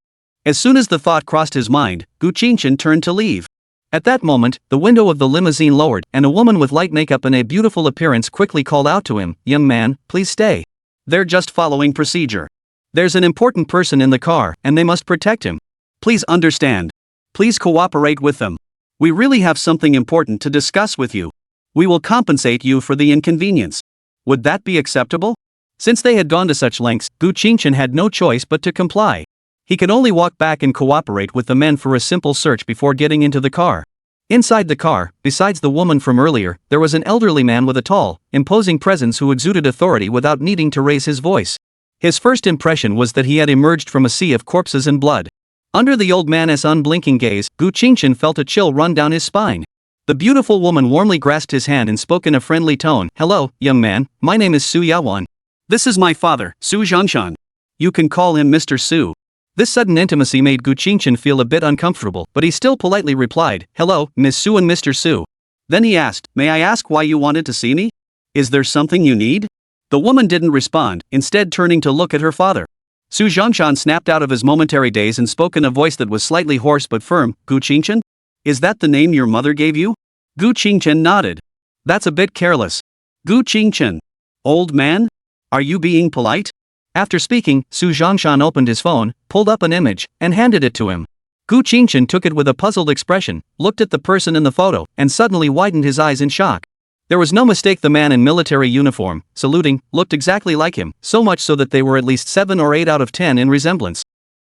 As soon as the thought crossed his mind, Gu Qingchen turned to leave. At that moment, the window of the limousine lowered, and a woman with light makeup and a beautiful appearance quickly called out to him, "Young man, please stay. They're just following procedure. There's an important person in the car, and they must protect him. Please understand. Please cooperate with them. We really have something important to discuss with you. We will compensate you for the inconvenience." Would that be acceptable? Since they had gone to such lengths, Gu Qingchen had no choice but to comply. He could only walk back and cooperate with the men for a simple search before getting into the car. Inside the car, besides the woman from earlier, there was an elderly man with a tall, imposing presence who exuded authority without needing to raise his voice. His first impression was that he had emerged from a sea of corpses and blood. Under the old man's unblinking gaze, Gu Qingchen felt a chill run down his spine. The beautiful woman warmly grasped his hand and spoke in a friendly tone. "Hello, young man, my name is Su Yawan. This is my father, Su Zhangshan. You can call him Mr. Su." This sudden intimacy made Gu Qingchen feel a bit uncomfortable, but he still politely replied, "Hello, Miss Su and Mr. Su." Then he asked, "May I ask why you wanted to see me? Is there something you need?" The woman didn't respond, instead turning to look at her father. Su Zhangshan snapped out of his momentary daze and spoke in a voice that was slightly hoarse but firm. "Gu Qingchen? Is that the name your mother gave you?" Gu Qingchen nodded. "That's a bit careless." "Gu Qingchen. Old man? Are you being polite?" After speaking, Su Zhangshan opened his phone, pulled up an image, and handed it to him. Gu Qingchen took it with a puzzled expression, looked at the person in the photo, and suddenly widened his eyes in shock. There was no mistake, the man in military uniform, saluting, looked exactly like him, so much so that they were at least 7 or 8 out of 10 in resemblance.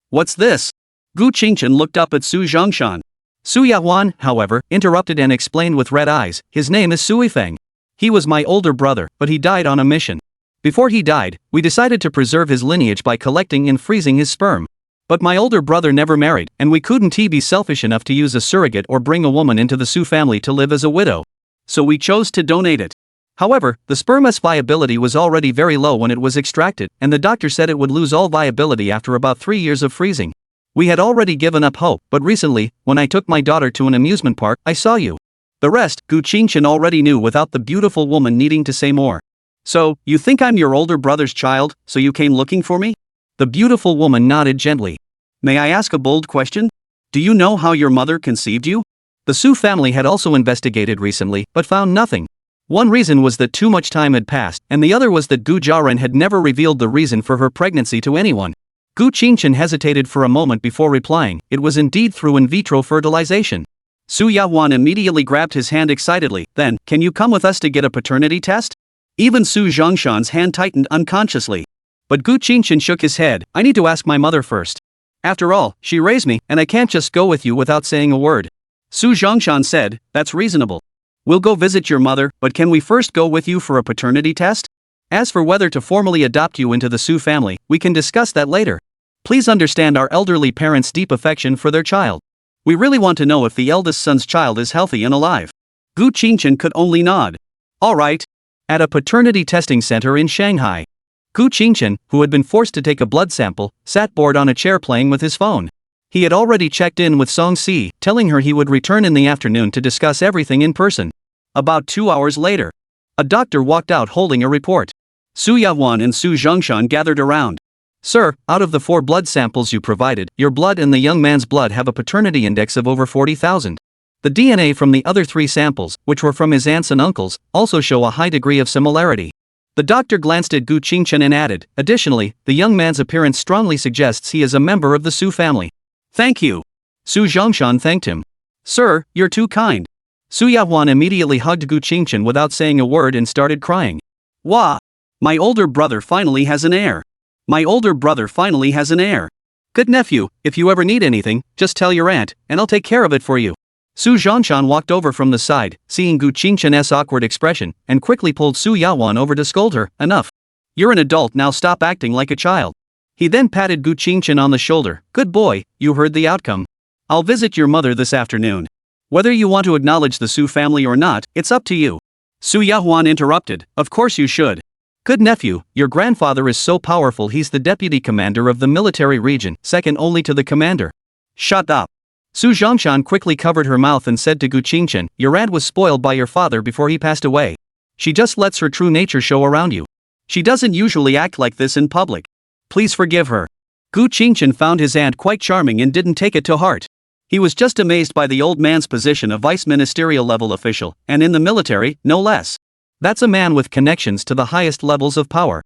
"What's this?" Gu Qingchen looked up at Su Zhangshan. Su Yawan, however, interrupted and explained with red eyes, "His name is Sui Feng. He was my older brother, but he died on a mission. Before he died, we decided to preserve his lineage by collecting and freezing his sperm. But my older brother never married, and we couldn't be selfish enough to use a surrogate or bring a woman into the Su family to live as a widow. So we chose to donate it. However, the sperm's viability was already very low when it was extracted, and the doctor said it would lose all viability after about 3 years of freezing. We had already given up hope, but recently, when I took my daughter to an amusement park, I saw you." The rest, Gu Qingchen already knew without the beautiful woman needing to say more. "So, you think I'm your older brother's child, so you came looking for me?" The beautiful woman nodded gently. "May I ask a bold question? Do you know how your mother conceived you?" The Su family had also investigated recently, but found nothing. One reason was that too much time had passed, and the other was that Gu Jiaren had never revealed the reason for her pregnancy to anyone. Gu Qingchen hesitated for a moment before replying, "It was indeed through in vitro fertilization." Su Yahwan immediately grabbed his hand excitedly. Then, can you come with us to get a paternity test? Even Su Zhongshan's hand tightened unconsciously. But Gu Qingchen shook his head. I need to ask my mother first. After all, she raised me, and I can't just go with you without saying a word. Su Zhongshan said, that's reasonable. We'll go visit your mother, but can we first go with you for a paternity test? As for whether to formally adopt you into the Su family, we can discuss that later. Please understand our elderly parents' deep affection for their child. We really want to know if the eldest son's child is healthy and alive. Gu Qingchen could only nod. All right. At a paternity testing center in Shanghai, Gu Qingchen, who had been forced to take a blood sample, sat bored on a chair playing with his phone. He had already checked in with Song Si, telling her he would return in the afternoon to discuss everything in person. About 2 hours later, a doctor walked out holding a report. Su Yahwan and Su Zhongshan gathered around. Sir, out of the 4 blood samples you provided, your blood and the young man's blood have a paternity index of over 40,000. The DNA from the other 3 samples, which were from his aunts and uncles, also show a high degree of similarity. The doctor glanced at Gu Qingchen and added, additionally, the young man's appearance strongly suggests he is a member of the Su family. Thank you. Su Zhongshan thanked him. Sir, you're too kind. Su Yahwan immediately hugged Gu Qingchen without saying a word and started crying. Wah! My older brother finally has an heir. My older brother finally has an heir. Good nephew, if you ever need anything, just tell your aunt, and I'll take care of it for you. Su Zhongshan walked over from the side, seeing Gu Qingchen's awkward expression, and quickly pulled Su Yahwan over to scold her. Enough. You're an adult now, stop acting like a child. He then patted Gu Qingchen on the shoulder. Good boy, you heard the outcome. I'll visit your mother this afternoon. Whether you want to acknowledge the Su family or not, it's up to you. Su Yahwan interrupted. Of course you should. Good nephew, your grandfather is so powerful he's the deputy commander of the military region, second only to the commander. Shut up. Su Zhongshan quickly covered her mouth and said to Gu Qingchen, your aunt was spoiled by your father before he passed away. She just lets her true nature show around you. She doesn't usually act like this in public. Please forgive her. Gu Qingchen found his aunt quite charming and didn't take it to heart. He was just amazed by the old man's position of vice ministerial level official, and in the military, no less. That's a man with connections to the highest levels of power.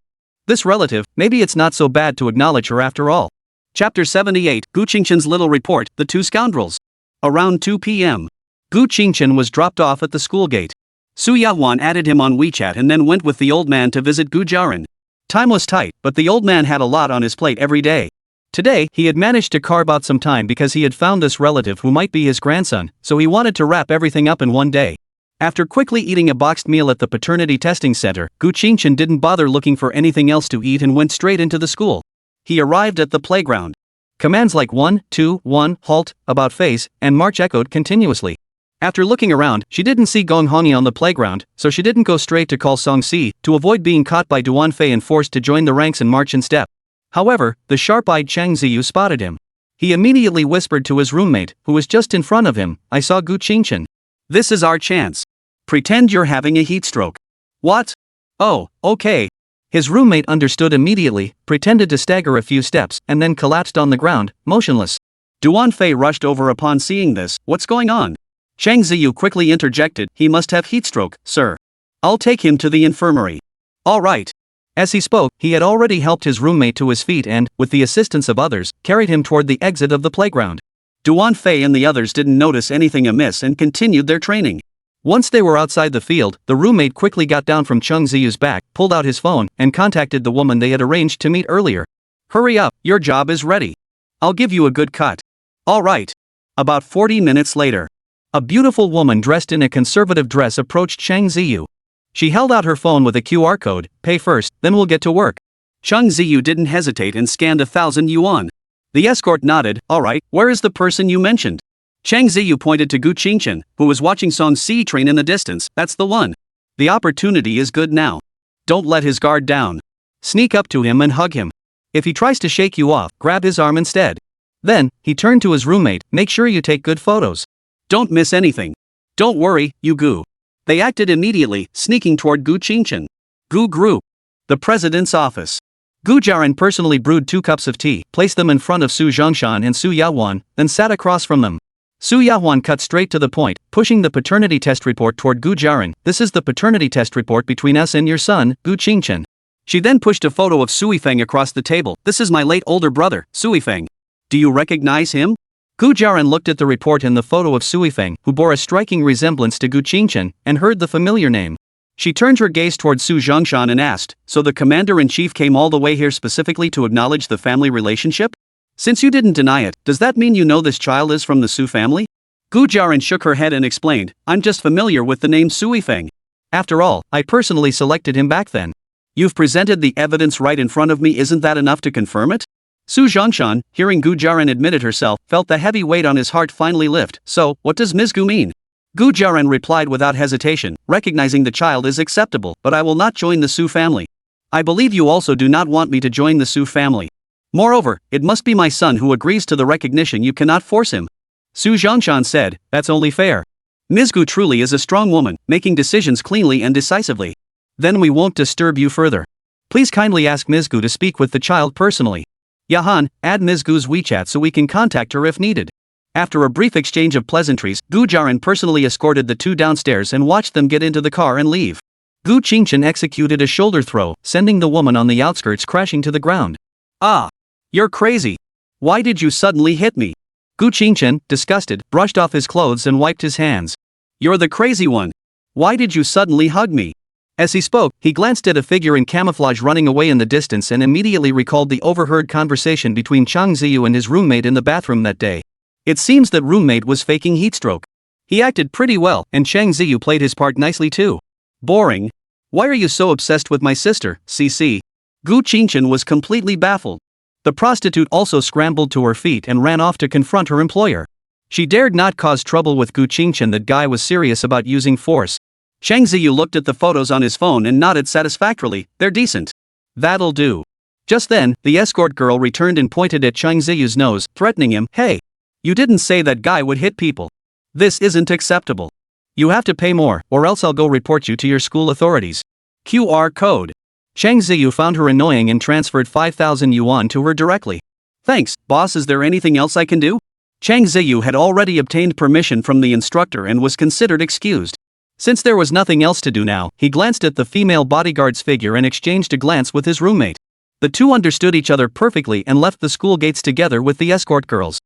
This relative, maybe it's not so bad to acknowledge her after all. Chapter 78, Gu Qingchen's Little Report, The Two Scoundrels. Around 2 p.m. Gu Qingchen was dropped off at the school gate. Su Yahwan added him on WeChat and then went with the old man to visit Gu Jiaran. Time was tight, but the old man had a lot on his plate every day. Today, he had managed to carve out some time because he had found this relative who might be his grandson, so he wanted to wrap everything up in one day. After quickly eating a boxed meal at the paternity testing center, Gu Qingchen didn't bother looking for anything else to eat and went straight into the school. He arrived at the playground. Commands like 1, 2, 1, halt, about face, and march echoed continuously. After looking around, she didn't see Gong Hongyi on the playground, so she didn't go straight to call Song Si, to avoid being caught by Duan Fei and forced to join the ranks and march in step. However, the sharp-eyed Chang Ziyu spotted him. He immediately whispered to his roommate, who was just in front of him, I saw Gu Qingchen. This is our chance. Pretend you're having a heat stroke. What? Oh, okay. His roommate understood immediately, pretended to stagger a few steps, and then collapsed on the ground, motionless. Duan Fei rushed over upon seeing this. What's going on? Chang Ziyu quickly interjected, he must have heat stroke, sir. I'll take him to the infirmary. All right. As he spoke, he had already helped his roommate to his feet and, with the assistance of others, carried him toward the exit of the playground. Duan Fei and the others didn't notice anything amiss and continued their training. Once they were outside the field, the roommate quickly got down from Chang Ziyu's back, pulled out his phone, and contacted the woman they had arranged to meet earlier. Hurry up, your job is ready. I'll give you a good cut. All right. About 40 minutes later, a beautiful woman dressed in a conservative dress approached Chang Ziyu. She held out her phone with a QR code, pay first, then we'll get to work. Chang Ziyu didn't hesitate and scanned 1,000 yuan. The escort nodded, all right, where is the person you mentioned? Chang Ziyu pointed to Gu Qingchen, who was watching Song Si train in the distance. That's the one. The opportunity is good now. Don't let his guard down. Sneak up to him and hug him. If he tries to shake you off, grab his arm instead. Then, he turned to his roommate, make sure you take good photos. Don't miss anything. Don't worry, you Gu. They acted immediately, sneaking toward Gu Qingchen. Gu Group. The president's office. Gu Jiaran personally brewed 2 cups of tea, placed them in front of Su Zhongshan and Su Yahwan, then sat across from them. Su Yahwan cut straight to the point, pushing the paternity test report toward Gu Jiaran. This is the paternity test report between us and your son, Gu Qingchen. She then pushed a photo of Sui Feng across the table. This is my late older brother, Sui Feng. Do you recognize him? Gu Jiaran looked at the report and the photo of Sui Feng, who bore a striking resemblance to Gu Qingchen, and heard the familiar name. She turned her gaze toward Su Zhongshan and asked, "So the commander-in-chief came all the way here specifically to acknowledge the family relationship? Since you didn't deny it, does that mean you know this child is from the Su family?" Gu Jiaran shook her head and explained, "I'm just familiar with the name Sui Feng. After all, I personally selected him back then." "You've presented the evidence right in front of me, isn't that enough to confirm it?" Su Zhongshan, hearing Gu Jiaran admit it herself, felt the heavy weight on his heart finally lift. "So, what does Ms. Gu mean?" Gu Jiaran replied without hesitation, recognizing the child is acceptable, "But I will not join the Su family. I believe you also do not want me to join the Su family. Moreover, it must be my son who agrees to the recognition, you cannot force him." Su Zhongshan said, "That's only fair. Ms. Gu truly is a strong woman, making decisions cleanly and decisively. Then we won't disturb you further. Please kindly ask Ms. Gu to speak with the child personally. Yahan, add Ms. Gu's WeChat so we can contact her if needed." After a brief exchange of pleasantries, Gu Jiaran personally escorted the two downstairs and watched them get into the car and leave. Gu Qingchen executed a shoulder throw, sending the woman on the outskirts crashing to the ground. "Ah! You're crazy. Why did you suddenly hit me?" Gu Qingchen, disgusted, brushed off his clothes and wiped his hands. "You're the crazy one. Why did you suddenly hug me?" As he spoke, he glanced at a figure in camouflage running away in the distance and immediately recalled the overheard conversation between Chang Ziyu and his roommate in the bathroom that day. It seems that roommate was faking heatstroke. He acted pretty well, and Chang Ziyu played his part nicely too. Boring. Why are you so obsessed with my sister, CC? Gu Qingchen was completely baffled. The prostitute also scrambled to her feet and ran off to confront her employer. She dared not cause trouble with Gu Qingchen. That guy was serious about using force. Chang Ziyu looked at the photos on his phone and nodded satisfactorily, "They're decent. That'll do." Just then, the escort girl returned and pointed at Chang Ziyu's nose, threatening him, "Hey! You didn't say that guy would hit people. This isn't acceptable. You have to pay more, or else I'll go report you to your school authorities." QR code. Chang Ziyu found her annoying and transferred 5,000 yuan to her directly. "Thanks, boss. Is there anything else I can do?" Chang Ziyu had already obtained permission from the instructor and was considered excused. Since there was nothing else to do now, he glanced at the female bodyguard's figure and exchanged a glance with his roommate. The two understood each other perfectly and left the school gates together with the escort girls.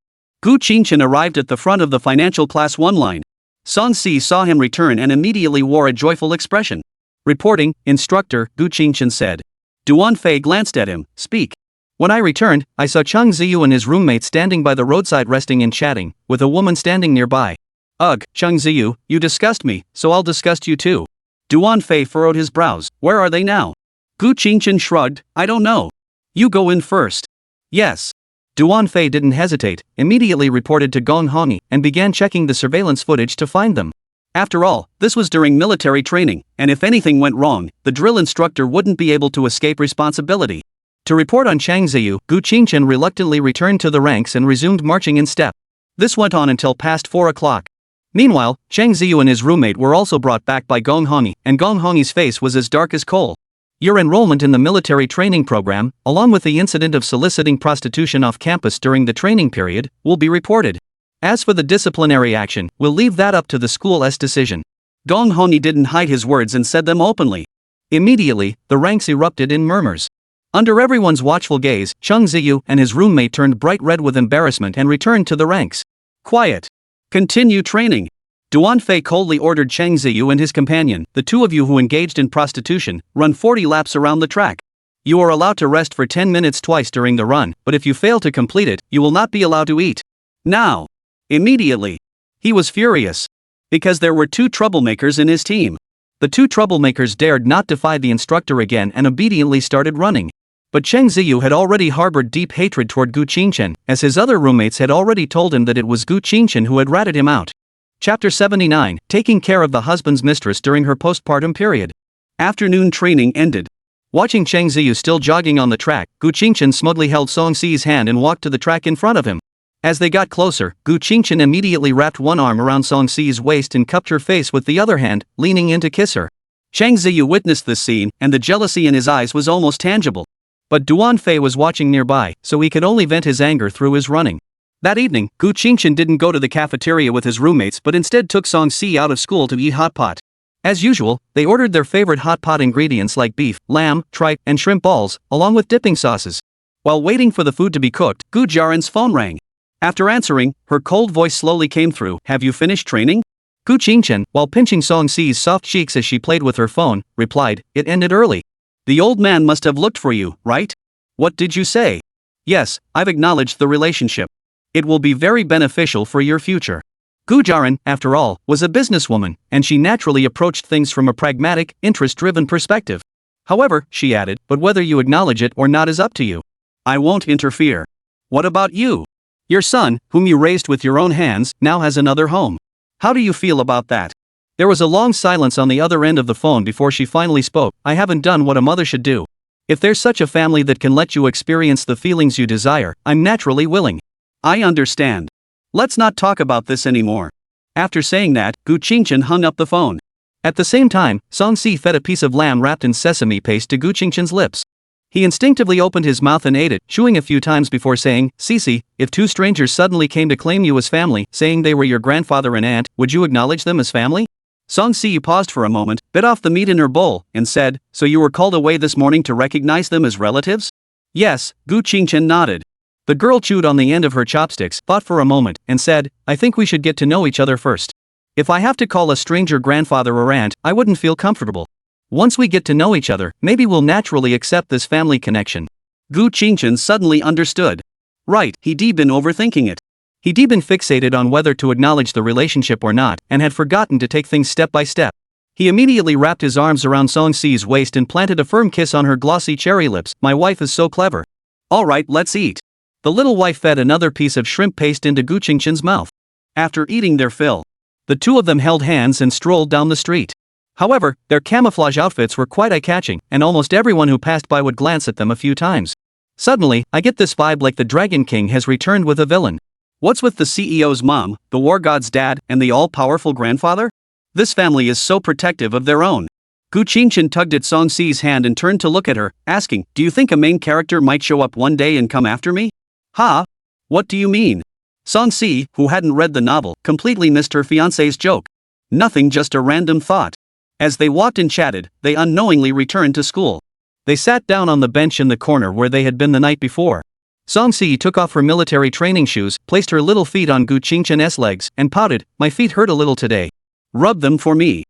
Gu Qingchen arrived at the front of the financial class 1 line. Song Si saw him return and immediately wore a joyful expression. Reporting, instructor, Gu Qingchen said. Duan Fei glanced at him, "Speak." "When I returned, I saw Chang Ziyu and his roommate standing by the roadside resting and chatting, with a woman standing nearby. Ugh, Chang Ziyu, you disgust me, so I'll disgust you too." Duan Fei furrowed his brows. "Where are they now?" Gu Qingchen shrugged, "I don't know. You go in first." "Yes." Duan Fei didn't hesitate, immediately reported to Gong Hongi, and began checking the surveillance footage to find them. After all, this was during military training, and if anything went wrong, the drill instructor wouldn't be able to escape responsibility. To report on Chang Ziyu, Gu Qingchen reluctantly returned to the ranks and resumed marching in step. This went on until past 4 o'clock. Meanwhile, Chang Ziyu and his roommate were also brought back by Gong Hongi, and Gong Hongi's face was as dark as coal. Your enrollment in the military training program, along with the incident of soliciting prostitution off campus during the training period, will be reported. As for the disciplinary action, we'll leave that up to the school's decision. Gong Hongi didn't hide his words and said them openly. Immediately, the ranks erupted in murmurs. Under everyone's watchful gaze, Chang Ziyu and his roommate turned bright red with embarrassment and returned to the ranks. "Quiet. Continue training." Duan Fei coldly ordered Chang Ziyu and his companion, "The two of you who engaged in prostitution, run 40 laps around the track. You are allowed to rest for 10 minutes twice during the run, but if you fail to complete it, you will not be allowed to eat. Now." Immediately. He was furious. Because there were 2 troublemakers in his team. The 2 troublemakers dared not defy the instructor again and obediently started running. But Chang Ziyu had already harbored deep hatred toward Gu Qingchen, as his other roommates had already told him that it was Gu Qingchen who had ratted him out. Chapter 79, Taking Care of the Husband's Mistress During Her Postpartum Period. Afternoon training ended. Watching Chang Ziyu still jogging on the track, Gu Qingchen smugly held Song Si's hand and walked to the track in front of him. As they got closer, Gu Qingchen immediately wrapped one arm around Song Si's waist and cupped her face with the other hand, leaning in to kiss her. Chang Ziyu witnessed this scene, and the jealousy in his eyes was almost tangible. But Duan Fei was watching nearby, so he could only vent his anger through his running. That evening, Gu Qingchen didn't go to the cafeteria with his roommates but instead took Song Si out of school to eat hot pot. As usual, they ordered their favorite hot pot ingredients like beef, lamb, tripe, and shrimp balls, along with dipping sauces. While waiting for the food to be cooked, Gu Jiaran's phone rang. After answering, her cold voice slowly came through. Have you finished training? Gu Qingchen, while pinching Song Si's soft cheeks as she played with her phone, replied, it ended early. The old man must have looked for you, right? What did you say? Yes, I've acknowledged the relationship. It will be very beneficial for your future. Gu Jiaran, after all, was a businesswoman, and she naturally approached things from a pragmatic, interest-driven perspective. However, she added, but whether you acknowledge it or not is up to you. I won't interfere. What about you? Your son, whom you raised with your own hands, now has another home. How do you feel about that? There was a long silence on the other end of the phone before she finally spoke. I haven't done what a mother should do. If there's such a family that can let you experience the feelings you desire, I'm naturally willing. I understand. Let's not talk about this anymore. After saying that, Gu Qingchen hung up the phone. At the same time, Song Si fed a piece of lamb wrapped in sesame paste to Gu Qingchen's lips. He instinctively opened his mouth and ate it, chewing a few times before saying, Sisi, if two strangers suddenly came to claim you as family, saying they were your grandfather and aunt, would you acknowledge them as family? Song Si paused for a moment, bit off the meat in her bowl, and said, so you were called away this morning to recognize them as relatives? Yes, Gu Qingchen nodded. The girl chewed on the end of her chopsticks, thought for a moment, and said, I think we should get to know each other first. If I have to call a stranger grandfather or aunt, I wouldn't feel comfortable. Once we get to know each other, maybe we'll naturally accept this family connection. Gu Qingchen suddenly understood. Right, he'd been overthinking it. He'd been fixated on whether to acknowledge the relationship or not, and had forgotten to take things step by step. He immediately wrapped his arms around Song Si's waist and planted a firm kiss on her glossy cherry lips. My wife is so clever. All right, let's eat. The little wife fed another piece of shrimp paste into Gu Qingchen's mouth. After eating their fill, the two of them held hands and strolled down the street. However, their camouflage outfits were quite eye-catching, and almost everyone who passed by would glance at them a few times. Suddenly, I get this vibe like the Dragon King has returned with a villain. What's with the CEO's mom, the war god's dad, and the all-powerful grandfather? This family is so protective of their own. Gu Qingchen tugged at Song Si's hand and turned to look at her, asking, do you think a main character might show up one day and come after me? Ha? What do you mean? Song Si, who hadn't read the novel, completely missed her fiancé's joke. Nothing, just a random thought. As they walked and chatted, they unknowingly returned to school. They sat down on the bench in the corner where they had been the night before. Song Si took off her military training shoes, placed her little feet on Gu Qingchen's legs, and pouted, my feet hurt a little today. Rub them for me.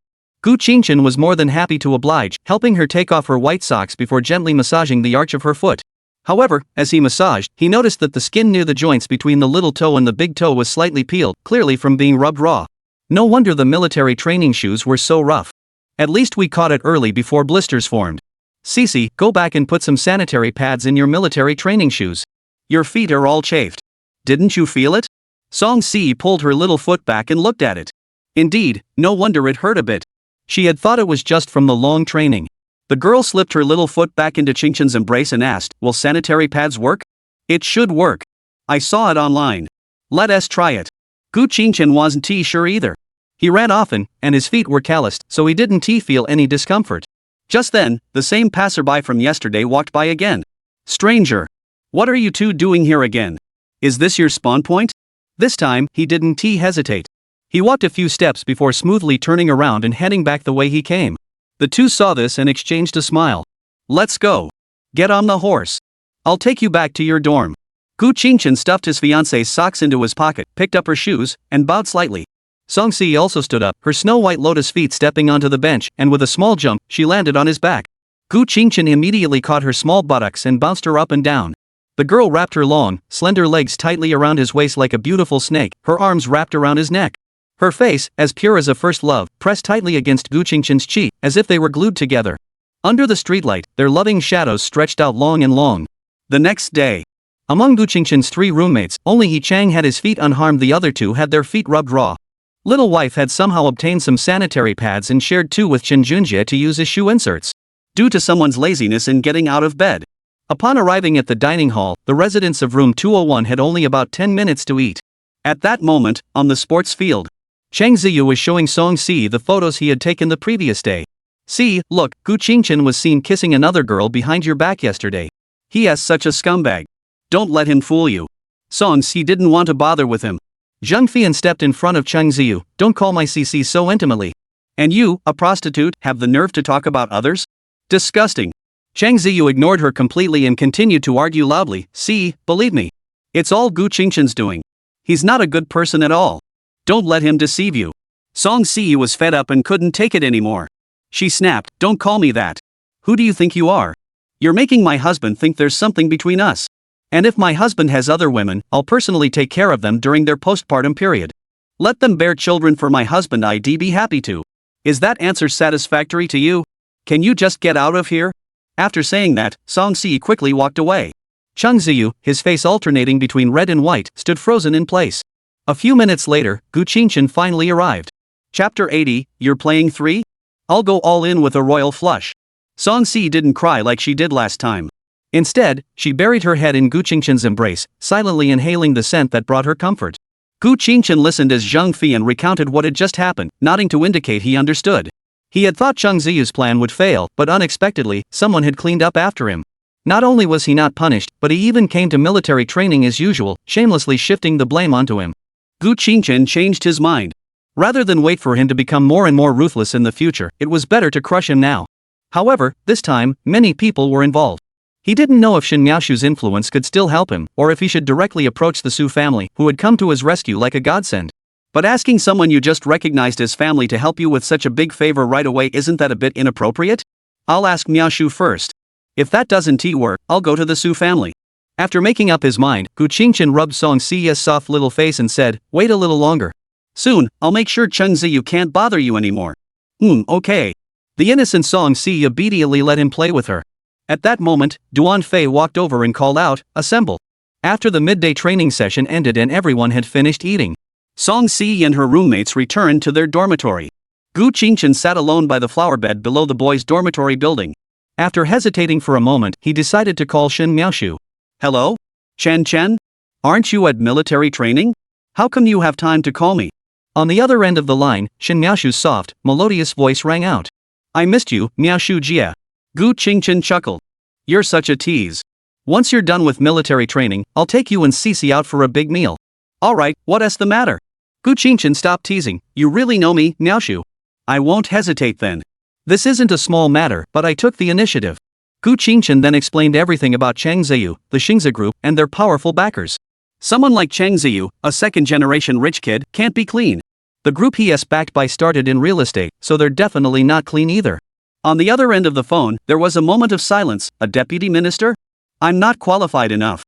Gu Qingchen was more than happy to oblige, helping her take off her white socks before gently massaging the arch of her foot. However, as he massaged, he noticed that the skin near the joints between the little toe and the big toe was slightly peeled, clearly from being rubbed raw. No wonder the military training shoes were so rough. At least we caught it early before blisters formed. Sisi, go back and put some sanitary pads in your military training shoes. Your feet are all chafed. Didn't you feel it? Song Si pulled her little foot back and looked at it. Indeed, no wonder it hurt a bit. She had thought it was just from the long training. The girl slipped her little foot back into Qingchen's embrace and asked, will sanitary pads work? It should work. I saw it online. Let us try it. Gu Qingchen wasn't sure either. He ran often, and his feet were calloused, so he didn't feel any discomfort. Just then, the same passerby from yesterday walked by again. Stranger. What are you two doing here again? Is this your spawn point? This time, he didn't hesitate. He walked a few steps before smoothly turning around and heading back the way he came. The two saw this and exchanged a smile. Let's go. Get on the horse. I'll take you back to your dorm. Gu Qingchen stuffed his fiancée's socks into his pocket, picked up her shoes, and bowed slightly. Song Si also stood up, her snow-white lotus feet stepping onto the bench, and with a small jump, she landed on his back. Gu Qingchen immediately caught her small buttocks and bounced her up and down. The girl wrapped her long, slender legs tightly around his waist like a beautiful snake, her arms wrapped around his neck. Her face, as pure as a first love, pressed tightly against Gu Qingchen's cheek, as if they were glued together. Under the streetlight, their loving shadows stretched out long and long. The next day, among Gu Qingchen's 3 roommates, only He Chang had his feet unharmed, the other 2 had their feet rubbed raw. Little wife had somehow obtained some sanitary pads and shared 2 with Chen Junjie to use as shoe inserts. Due to someone's laziness in getting out of bed. Upon arriving at the dining hall, the residents of room 201 had only about 10 minutes to eat. At that moment, on the sports field, Chang Ziyu was showing Song Si the photos he had taken the previous day. See, look, Gu Qingchen was seen kissing another girl behind your back yesterday. He is such a scumbag. Don't let him fool you. Song Si didn't want to bother with him. Zheng Fian stepped in front of Chang Ziyu. Don't call my CC so intimately. And you, a prostitute, have the nerve to talk about others? Disgusting. Chang Ziyu ignored her completely and continued to argue loudly. See, believe me. It's all Gu Qingchen's doing. He's not a good person at all. Don't let him deceive you. Song Si was fed up and couldn't take it anymore. She snapped, "Don't call me that. Who do you think you are? You're making my husband think there's something between us. And if my husband has other women, I'll personally take care of them during their postpartum period. Let them bear children for my husband, I'd be happy to. Is that answer satisfactory to you? Can you just get out of here?" After saying that, Song Si quickly walked away. Chung Ziyu, his face alternating between red and white, stood frozen in place. A few minutes later, Gu Qingchen finally arrived. Chapter 80, You're playing 3? I'll go all in with a royal flush. Song Si didn't cry like she did last time. Instead, she buried her head in Gu Qingchen's embrace, silently inhaling the scent that brought her comfort. Gu Qingchen listened as Zhang Fian recounted what had just happened, nodding to indicate he understood. He had thought Chung Ziyu's plan would fail, but unexpectedly, someone had cleaned up after him. Not only was he not punished, but he even came to military training as usual, shamelessly shifting the blame onto him. Gu Qingchen changed his mind. Rather than wait for him to become more and more ruthless in the future, it was better to crush him now. However, this time, many people were involved. He didn't know if Shen Miaoshu's influence could still help him, or if he should directly approach the Su family, who had come to his rescue like a godsend. But asking someone you just recognized as family to help you with such a big favor right away, isn't that a bit inappropriate? I'll ask Miaoshu first. If that doesn't work, I'll go to the Su family. After making up his mind, Gu Qingchen rubbed Song Si's soft little face and said, "Wait a little longer. Soon, I'll make sure Chung Ziyu can't bother you anymore." Okay. The innocent Song Si obediently let him play with her. At that moment, Duan Fei walked over and called out, "Assemble." After the midday training session ended and everyone had finished eating, Song Si and her roommates returned to their dormitory. Gu Qingchen sat alone by the flower bed below the boys' dormitory building. After hesitating for a moment, he decided to call Shen Miaoshu. "Hello? Chen? Aren't you at military training? How come you have time to call me?" On the other end of the line, Shen Miaoshu's soft, melodious voice rang out. "I missed you, Miaoshu Jia." Gu Qingchen chuckled. "You're such a tease. Once you're done with military training, I'll take you and Cici out for a big meal." "Alright, what's the matter?" Gu Qingchen stopped teasing. "You really know me, Miaoshu." "I won't hesitate then. This isn't a small matter, but I took the initiative." Gu Qingchen then explained everything about Chang Ziyu, the Xingzi group, and their powerful backers. Someone like Chang Ziyu, a second-generation rich kid, can't be clean. The group he is backed by started in real estate, so they're definitely not clean either. On the other end of the phone, there was a moment of silence. "A deputy minister? I'm not qualified enough.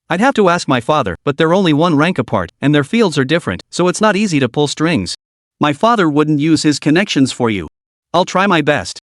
I'd have to ask my father, but they're only one rank apart, and their fields are different, so it's not easy to pull strings. My father wouldn't use his connections for you. I'll try my best."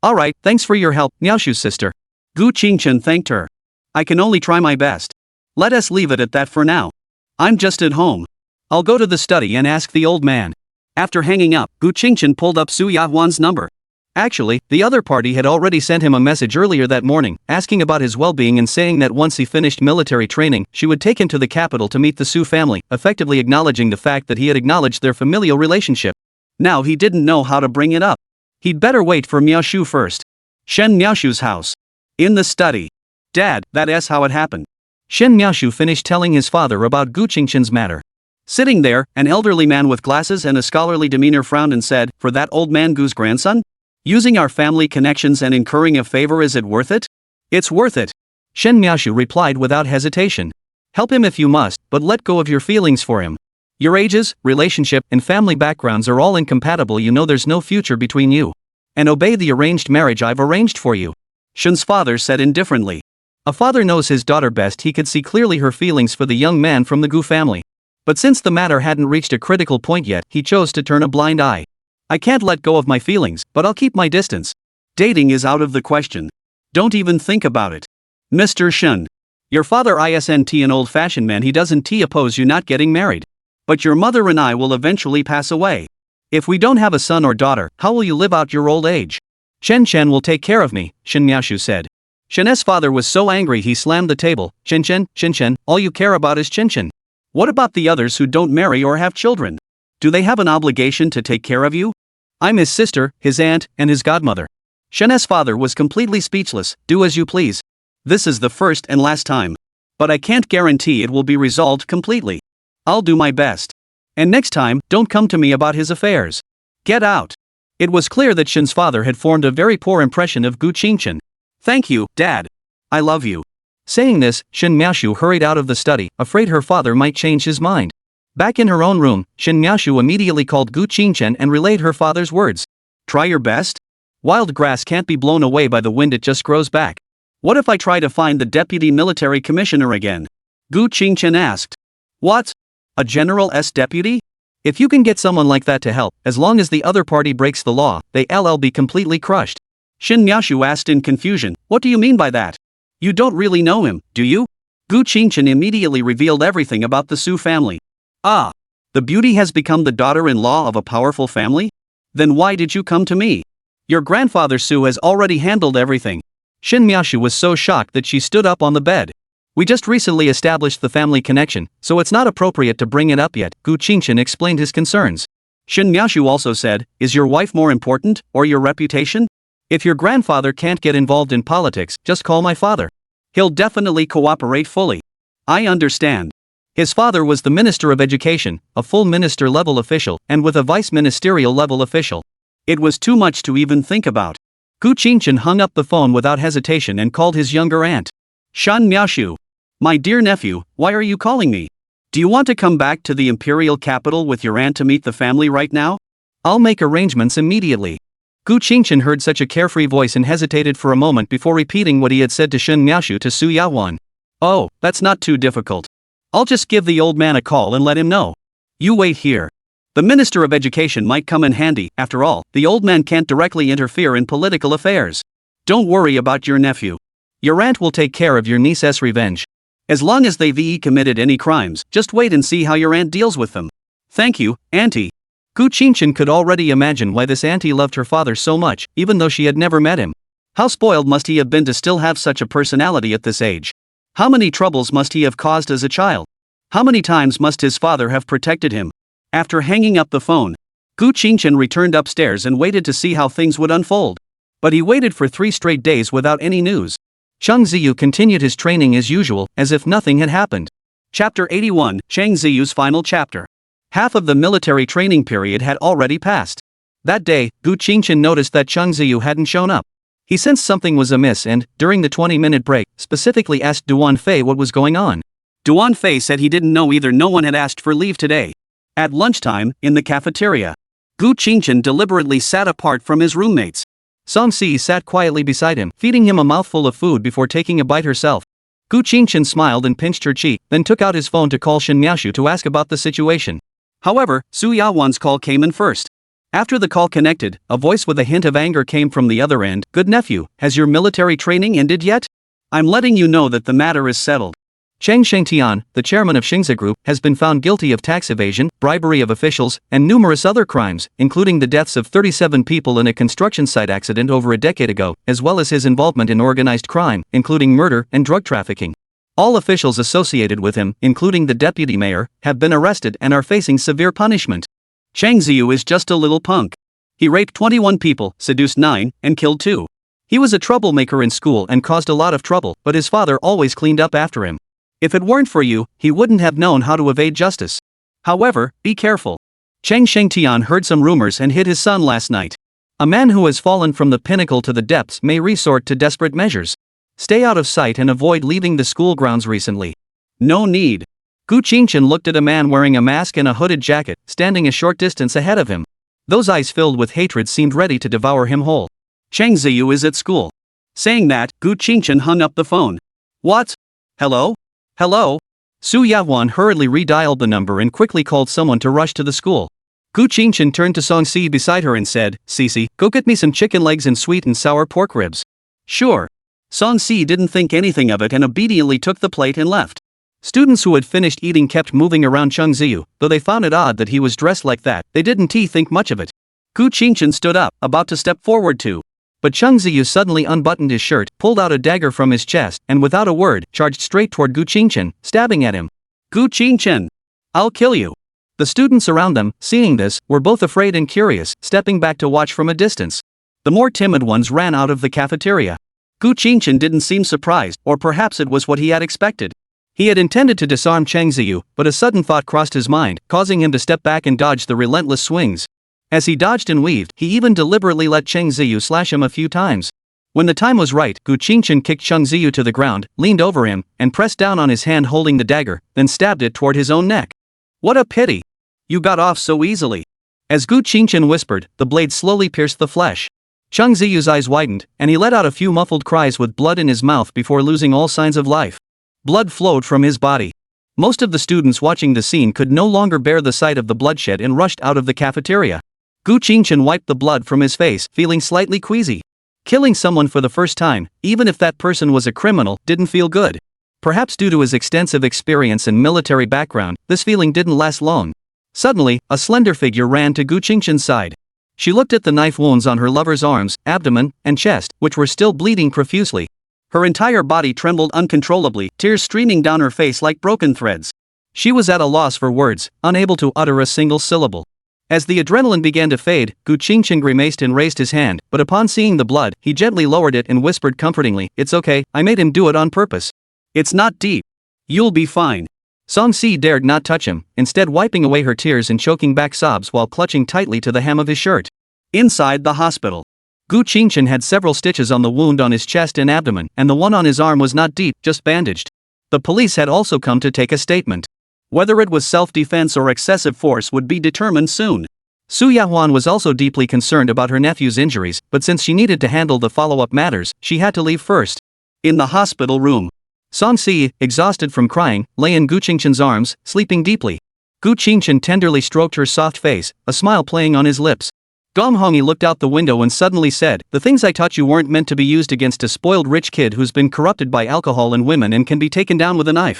"Alright, thanks for your help, Miaoshu's sister." Gu Qingchen thanked her. "I can only try my best. Let us leave it at that for now. I'm just at home. I'll go to the study and ask the old man." After hanging up, Gu Qingchen pulled up Su Yahuan's number. Actually, the other party had already sent him a message earlier that morning, asking about his well-being and saying that once he finished military training, she would take him to the capital to meet the Su family, effectively acknowledging the fact that he had acknowledged their familial relationship. Now he didn't know how to bring it up. He'd better wait for Miaoshu first. Shen Miaoshu's house. In the study. "Dad, that's how it happened." Shen Miaoshu finished telling his father about Gu Qingchen's matter. Sitting there, an elderly man with glasses and a scholarly demeanor frowned and said, "For that old man Gu's grandson? Using our family connections and incurring a favor, is it worth it?" "It's worth it." Shen Miaoshu replied without hesitation. "Help him if you must, but let go of your feelings for him. Your ages, relationship, and family backgrounds are all incompatible. You know there's no future between you. And obey the arranged marriage I've arranged for you." Shen's father said indifferently. A father knows his daughter best. He could see clearly her feelings for the young man from the Gu family. But since the matter hadn't reached a critical point yet, he chose to turn a blind eye. "I can't let go of my feelings, but I'll keep my distance. Dating is out of the question. Don't even think about it. Mr. Shen. Your father isn't an old-fashioned man. He doesn't oppose you not getting married. But your mother and I will eventually pass away. If we don't have a son or daughter, how will you live out your old age?" "Chen will take care of me," Shen Miaoshu said. Shen's father was so angry he slammed the table. Chen, all you care about is Chen. What about the others who don't marry or have children? Do they have an obligation to take care of you? I'm his sister, his aunt, and his godmother." Shen's father was completely speechless. "Do as you please. This is the first and last time. But I can't guarantee it will be resolved completely. I'll do my best. And next time, don't come to me about his affairs. Get out." It was clear that Shen's father had formed a very poor impression of Gu Qingchen. "Thank you, Dad. I love you." Saying this, Shen Miaoshu hurried out of the study, afraid her father might change his mind. Back in her own room, Shin Miaoshu immediately called Gu Qingchen and relayed her father's words. Try your best? Wild grass can't be blown away by the wind, it just grows back. What if I try to find the deputy military commissioner again? Gu Qingchen asked. What? A general's deputy? If you can get someone like that to help, as long as the other party breaks the law, they'll be completely crushed. Shin Miaoshu asked in confusion, what do you mean by that? You don't really know him, do you? Gu Qingchen immediately revealed everything about the Su family. Ah, the beauty has become the daughter-in-law of a powerful family? Then why did you come to me? Your grandfather Su has already handled everything. Shin Miaoshu was so shocked that she stood up on the bed. We just recently established the family connection, so it's not appropriate to bring it up yet, Gu Qingchen explained his concerns. Shin Miaoshu also said, is your wife more important, or your reputation? If your grandfather can't get involved in politics, just call my father. He'll definitely cooperate fully. I understand. His father was the Minister of Education, a full minister-level official, and with a vice-ministerial-level official. It was too much to even think about. Gu Qingchen hung up the phone without hesitation and called his younger aunt. Shan Miaoshu. My dear nephew, why are you calling me? Do you want to come back to the imperial capital with your aunt to meet the family right now? I'll make arrangements immediately. Gu Qingchen heard such a carefree voice and hesitated for a moment before repeating what he had said to Shin Miaoshu to Su Yawan. Oh, that's not too difficult. I'll just give the old man a call and let him know. You wait here. The Minister of Education might come in handy, after all, the old man can't directly interfere in political affairs. Don't worry about your nephew. Your aunt will take care of your niece's revenge. As long as they've committed any crimes, just wait and see how your aunt deals with them. Thank you, auntie. Gu Qingchen could already imagine why this auntie loved her father so much, even though she had never met him. How spoiled must he have been to still have such a personality at this age? How many troubles must he have caused as a child? How many times must his father have protected him? After hanging up the phone, Gu Qingchen returned upstairs and waited to see how things would unfold. But he waited for 3 straight days without any news. Chang Ziyu continued his training as usual, as if nothing had happened. Chapter 81, Chang Ziyu's final chapter. Half of the military training period had already passed. That day, Gu Qingchen noticed that Chang Ziyu hadn't shown up. He sensed something was amiss and, during the 20-minute break, specifically asked Duan Fei what was going on. Duan Fei said he didn't know either. No one had asked for leave today. At lunchtime, in the cafeteria, Gu Qingchen deliberately sat apart from his roommates. Song Si sat quietly beside him, feeding him a mouthful of food before taking a bite herself. Gu Qingchen smiled and pinched her cheek, then took out his phone to call Shin Miaoshu to ask about the situation. However, Su Yawan's call came in first. After the call connected, a voice with a hint of anger came from the other end. Good nephew, has your military training ended yet? I'm letting you know that the matter is settled. Cheng Shengtian, the chairman of Xingzi Group, has been found guilty of tax evasion, bribery of officials, and numerous other crimes, including the deaths of 37 people in a construction site accident over a decade ago, as well as his involvement in organized crime, including murder and drug trafficking. All officials associated with him, including the deputy mayor, have been arrested and are facing severe punishment. Chang Ziyu is just a little punk. He raped 21 people, seduced 9, and killed 2. He was a troublemaker in school and caused a lot of trouble, but his father always cleaned up after him. If it weren't for you, he wouldn't have known how to evade justice. However, be careful. Cheng Shengtian heard some rumors and hid his son last night. A man who has fallen from the pinnacle to the depths may resort to desperate measures. Stay out of sight and avoid leaving the school grounds recently. No need. Gu Qingchen looked at a man wearing a mask and a hooded jacket, standing a short distance ahead of him. Those eyes filled with hatred seemed ready to devour him whole. Chang Ziyu is at school. Saying that, Gu Qingchen hung up the phone. What? Hello? Hello? Su Yawan hurriedly redialed the number and quickly called someone to rush to the school. Gu Qingchen turned to Song Si beside her and said, Sisi, go get me some chicken legs and sweet and sour pork ribs. Sure. Song Si didn't think anything of it and obediently took the plate and left. Students who had finished eating kept moving around Chang Ziyu, though they found it odd that he was dressed like that, they didn't think much of it. Gu Qingchen stood up, about to step forward too. But Chang Ziyu suddenly unbuttoned his shirt, pulled out a dagger from his chest, and without a word, charged straight toward Gu Qingchen, stabbing at him. Gu Qingchen! I'll kill you! The students around them, seeing this, were both afraid and curious, stepping back to watch from a distance. The more timid ones ran out of the cafeteria. Gu Qingchen didn't seem surprised, or perhaps it was what he had expected. He had intended to disarm Chang Ziyu, but a sudden thought crossed his mind, causing him to step back and dodge the relentless swings. As he dodged and weaved, he even deliberately let Chang Ziyu slash him a few times. When the time was right, Gu Qingchen kicked Chang Ziyu to the ground, leaned over him, and pressed down on his hand holding the dagger, then stabbed it toward his own neck. What a pity. You got off so easily. As Gu Qingchen whispered, the blade slowly pierced the flesh. Cheng Ziyu's eyes widened, and he let out a few muffled cries with blood in his mouth before losing all signs of life. Blood flowed from his body. Most of the students watching the scene could no longer bear the sight of the bloodshed and rushed out of the cafeteria. Gu Qingchen wiped the blood from his face, feeling slightly queasy. Killing someone for the first time, even if that person was a criminal, didn't feel good. Perhaps due to his extensive experience and military background, this feeling didn't last long. Suddenly, a slender figure ran to Gu Qingchen's side. She looked at the knife wounds on her lover's arms, abdomen, and chest, which were still bleeding profusely. Her entire body trembled uncontrollably, tears streaming down her face like broken threads. She was at a loss for words, unable to utter a single syllable. As the adrenaline began to fade, Gu Qingchen grimaced and raised his hand, but upon seeing the blood, he gently lowered it and whispered comfortingly, "It's okay, I made him do it on purpose. It's not deep. You'll be fine." Song Si dared not touch him, instead wiping away her tears and choking back sobs while clutching tightly to the hem of his shirt. Inside the hospital, Gu Qingchen had several stitches on the wound on his chest and abdomen, and the one on his arm was not deep, just bandaged. The police had also come to take a statement. Whether it was self-defense or excessive force would be determined soon. Su Yahuan was also deeply concerned about her nephew's injuries, but since she needed to handle the follow-up matters, she had to leave first. In the hospital room, Song Si, exhausted from crying, lay in Gu Qingchen's arms, sleeping deeply. Gu Qingchen tenderly stroked her soft face, a smile playing on his lips. Gong Hongyi looked out the window and suddenly said, "The things I taught you weren't meant to be used against a spoiled rich kid who's been corrupted by alcohol and women and can be taken down with a knife."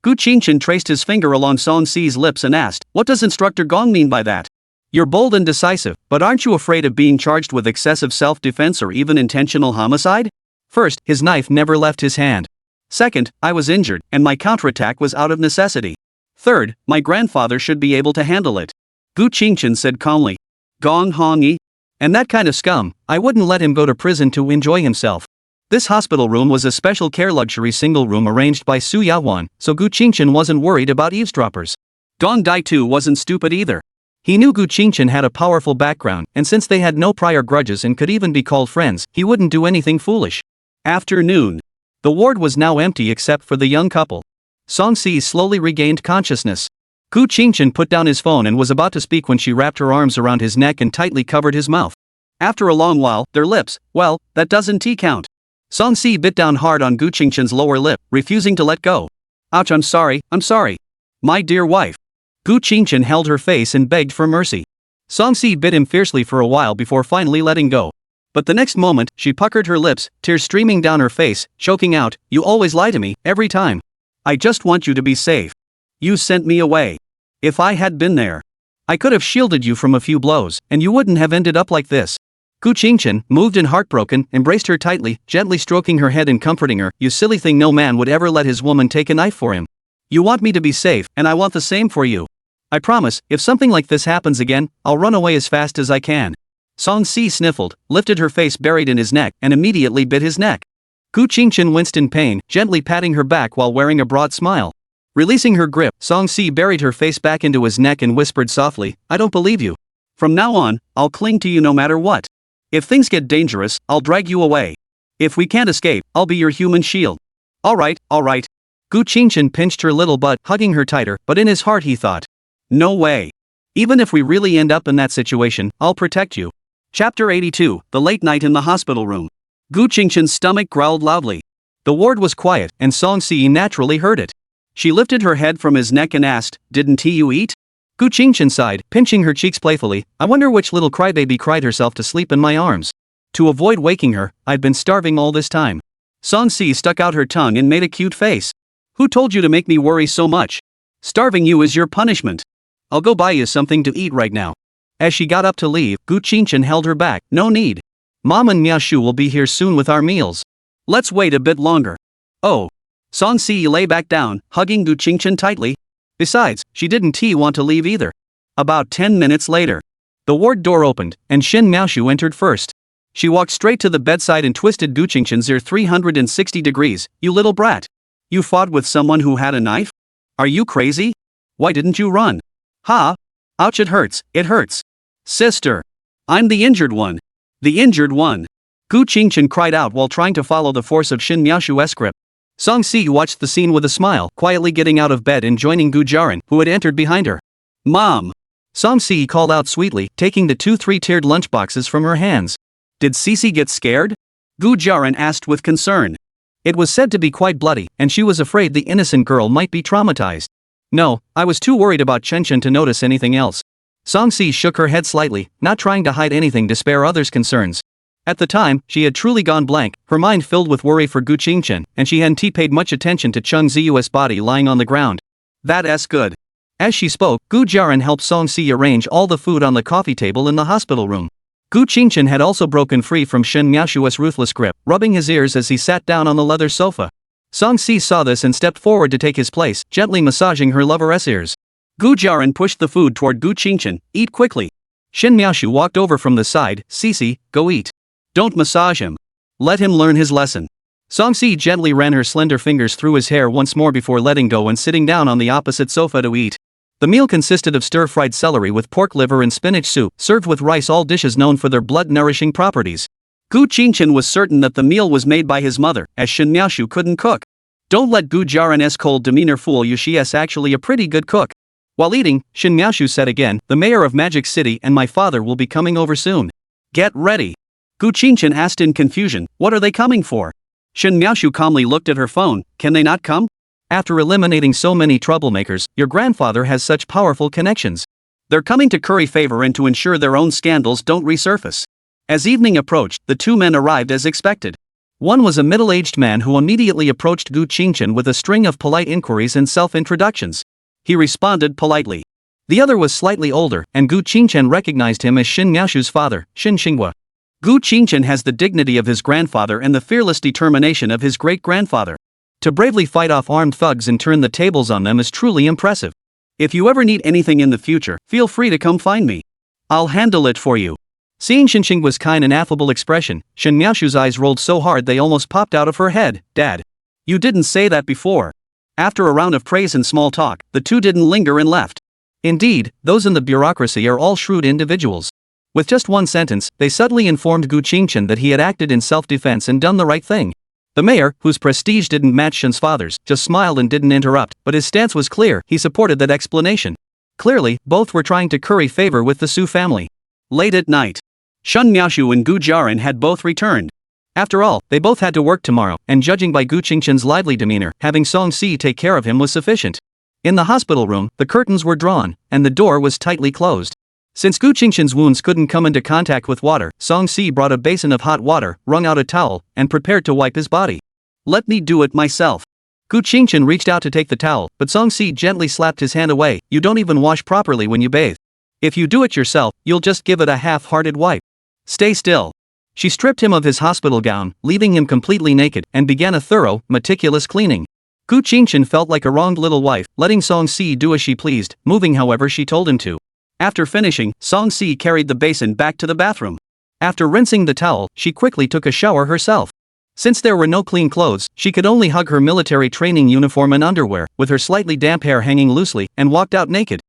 Gu Qingchen traced his finger along Song Si's lips and asked, "What does Instructor Gong mean by that? You're bold and decisive, but aren't you afraid of being charged with excessive self-defense or even intentional homicide?" First, his knife never left his hand. Second, I was injured, and my counterattack was out of necessity. Third, my grandfather should be able to handle it. Gu Qingchen said calmly. Gong Hongyi? And that kind of scum, I wouldn't let him go to prison to enjoy himself. This hospital room was a special care luxury single room arranged by Su Yahuan, so Gu Qingchen wasn't worried about eavesdroppers. Gong Daitu wasn't stupid either. He knew Gu Qingchen had a powerful background, and since they had no prior grudges and could even be called friends, he wouldn't do anything foolish. Afternoon. The ward was now empty except for the young couple. Song Si slowly regained consciousness. Gu Qingchen put down his phone and was about to speak when she wrapped her arms around his neck and tightly covered his mouth. After a long while, their lips, well, that doesn't count. Song Si bit down hard on Gu Qingchen's lower lip, refusing to let go. Ouch, I'm sorry. My dear wife. Gu Qingchen held her face and begged for mercy. Song Si bit him fiercely for a while before finally letting go. But the next moment, she puckered her lips, tears streaming down her face, choking out, "You always lie to me, every time. I just want you to be safe. You sent me away. If I had been there, I could have shielded you from a few blows, and you wouldn't have ended up like this." Gu Qingchen, moved and heartbroken, embraced her tightly, gently stroking her head and comforting her. "You silly thing, no man would ever let his woman take a knife for him. You want me to be safe, and I want the same for you. I promise, if something like this happens again, I'll run away as fast as I can." Song Si sniffled, lifted her face buried in his neck, and immediately bit his neck. Gu Qingchen winced in pain, gently patting her back while wearing a broad smile. Releasing her grip, Song Si buried her face back into his neck and whispered softly, "I don't believe you. From now on, I'll cling to you no matter what. If things get dangerous, I'll drag you away. If we can't escape, I'll be your human shield." All right. Gu Qingchen pinched her little butt, hugging her tighter, but in his heart he thought, "No way. Even if we really end up in that situation, I'll protect you." Chapter 82, The Late Night in the Hospital Room. Gu Qingchen's stomach growled loudly. The ward was quiet, and Song Si naturally heard it. She lifted her head from his neck and asked, "Didn't you eat?" Gu Qingchen sighed, pinching her cheeks playfully. "I wonder which little crybaby cried herself to sleep in my arms. To avoid waking her, I'd been starving all this time." Song Si stuck out her tongue and made a cute face. "Who told you to make me worry so much? Starving you is your punishment. I'll go buy you something to eat right now." As she got up to leave, Gu Qingchen held her back. "No need. Mom and Miaoshu will be here soon with our meals. Let's wait a bit longer." "Oh." Song Si lay back down, hugging Gu Qingchen tightly. Besides, she didn't want to leave either. About 10 minutes later, the ward door opened, and Shin Miaoshu entered first. She walked straight to the bedside and twisted Gu Qingchen's ear 360 degrees. "You little brat. You fought with someone who had a knife? Are you crazy? Why didn't you run? Ha? Ouch, it hurts. Sister. I'm the injured one. The injured one." Gu Qingchen cried out while trying to follow the force of Shin Miaoshu's grip. Song-si watched the scene with a smile, quietly getting out of bed and joining Gu Jaran, who had entered behind her. "Mom!" Song-si called out sweetly, taking the two three-tiered lunchboxes from her hands. "Did Cece get scared?" Gu Jaran asked with concern. It was said to be quite bloody, and she was afraid the innocent girl might be traumatized. "No, I was too worried about Chen to notice anything else." Song-si shook her head slightly, not trying to hide anything to spare others' concerns. At the time, she had truly gone blank, her mind filled with worry for Gu Qingchen, and she hadn't paid much attention to Chung Ziu's body lying on the ground. "That's good." As she spoke, Gu Jaran helped Song-si arrange all the food on the coffee table in the hospital room. Gu Qingchen had also broken free from Shen Miaoshua's ruthless grip, rubbing his ears as he sat down on the leather sofa. Song-si saw this and stepped forward to take his place, gently massaging her lover's ears. Gu Jaran pushed the food toward Gu Qingchen. "Eat quickly." Shen Miaoshu walked over from the side. "Cece, go eat. Don't massage him. Let him learn his lesson." Song-si gently ran her slender fingers through his hair once more before letting go and sitting down on the opposite sofa to eat. The meal consisted of stir-fried celery with pork liver and spinach soup, served with rice, all dishes known for their blood-nourishing properties. Gu Qingchen was certain that the meal was made by his mother, as Shen Miaoshu couldn't cook. Don't let Gu Jaran's cold demeanor fool you, she is actually a pretty good cook. While eating, Shen Miaoshu said again, "The mayor of Magic City and my father will be coming over soon. Get ready." Gu Qingchen asked in confusion, "What are they coming for?" Shen Miaoshu calmly looked at her phone. "Can they not come? After eliminating so many troublemakers, your grandfather has such powerful connections. They're coming to curry favor and to ensure their own scandals don't resurface." As evening approached, the two men arrived as expected. One was a middle-aged man who immediately approached Gu Qingchen with a string of polite inquiries and self-introductions. He responded politely. The other was slightly older, and Gu Qingchen recognized him as Shen Miaoshu's father, Shen Xinghua. Gu Qingchen has the dignity of his grandfather and the fearless determination of his great-grandfather. To bravely fight off armed thugs and turn the tables on them is truly impressive. If you ever need anything in the future, feel free to come find me. I'll handle it for you. Seeing Shen Xinghua's kind and affable expression, Shen Miaoshu's eyes rolled so hard they almost popped out of her head. "Dad. You didn't say that before." After a round of praise and small talk, the two didn't linger and left. Indeed, those in the bureaucracy are all shrewd individuals. With just one sentence, they subtly informed Gu Qingchen that he had acted in self-defense and done the right thing. The mayor, whose prestige didn't match Shen's father's, just smiled and didn't interrupt, but his stance was clear, he supported that explanation. Clearly, both were trying to curry favor with the Su family. Late at night, Shen Miaoshu and Gu Jaran had both returned. After all, they both had to work tomorrow, and judging by Gu Qingchen's lively demeanor, having Song-si take care of him was sufficient. In the hospital room, the curtains were drawn, and the door was tightly closed. Since Gu Qingchen's wounds couldn't come into contact with water, Song-si brought a basin of hot water, wrung out a towel, and prepared to wipe his body. "Let me do it myself." Gu Qingchen reached out to take the towel, but Song-si gently slapped his hand away. "You don't even wash properly when you bathe. If you do it yourself, you'll just give it a half-hearted wipe. Stay still." She stripped him of his hospital gown, leaving him completely naked, and began a thorough, meticulous cleaning. Gu Qingchen felt like a wronged little wife, letting Song-si do as she pleased, moving however she told him to. After finishing, Song-si carried the basin back to the bathroom. After rinsing the towel, she quickly took a shower herself. Since there were no clean clothes, she could only hug her military training uniform and underwear, with her slightly damp hair hanging loosely, and walked out naked.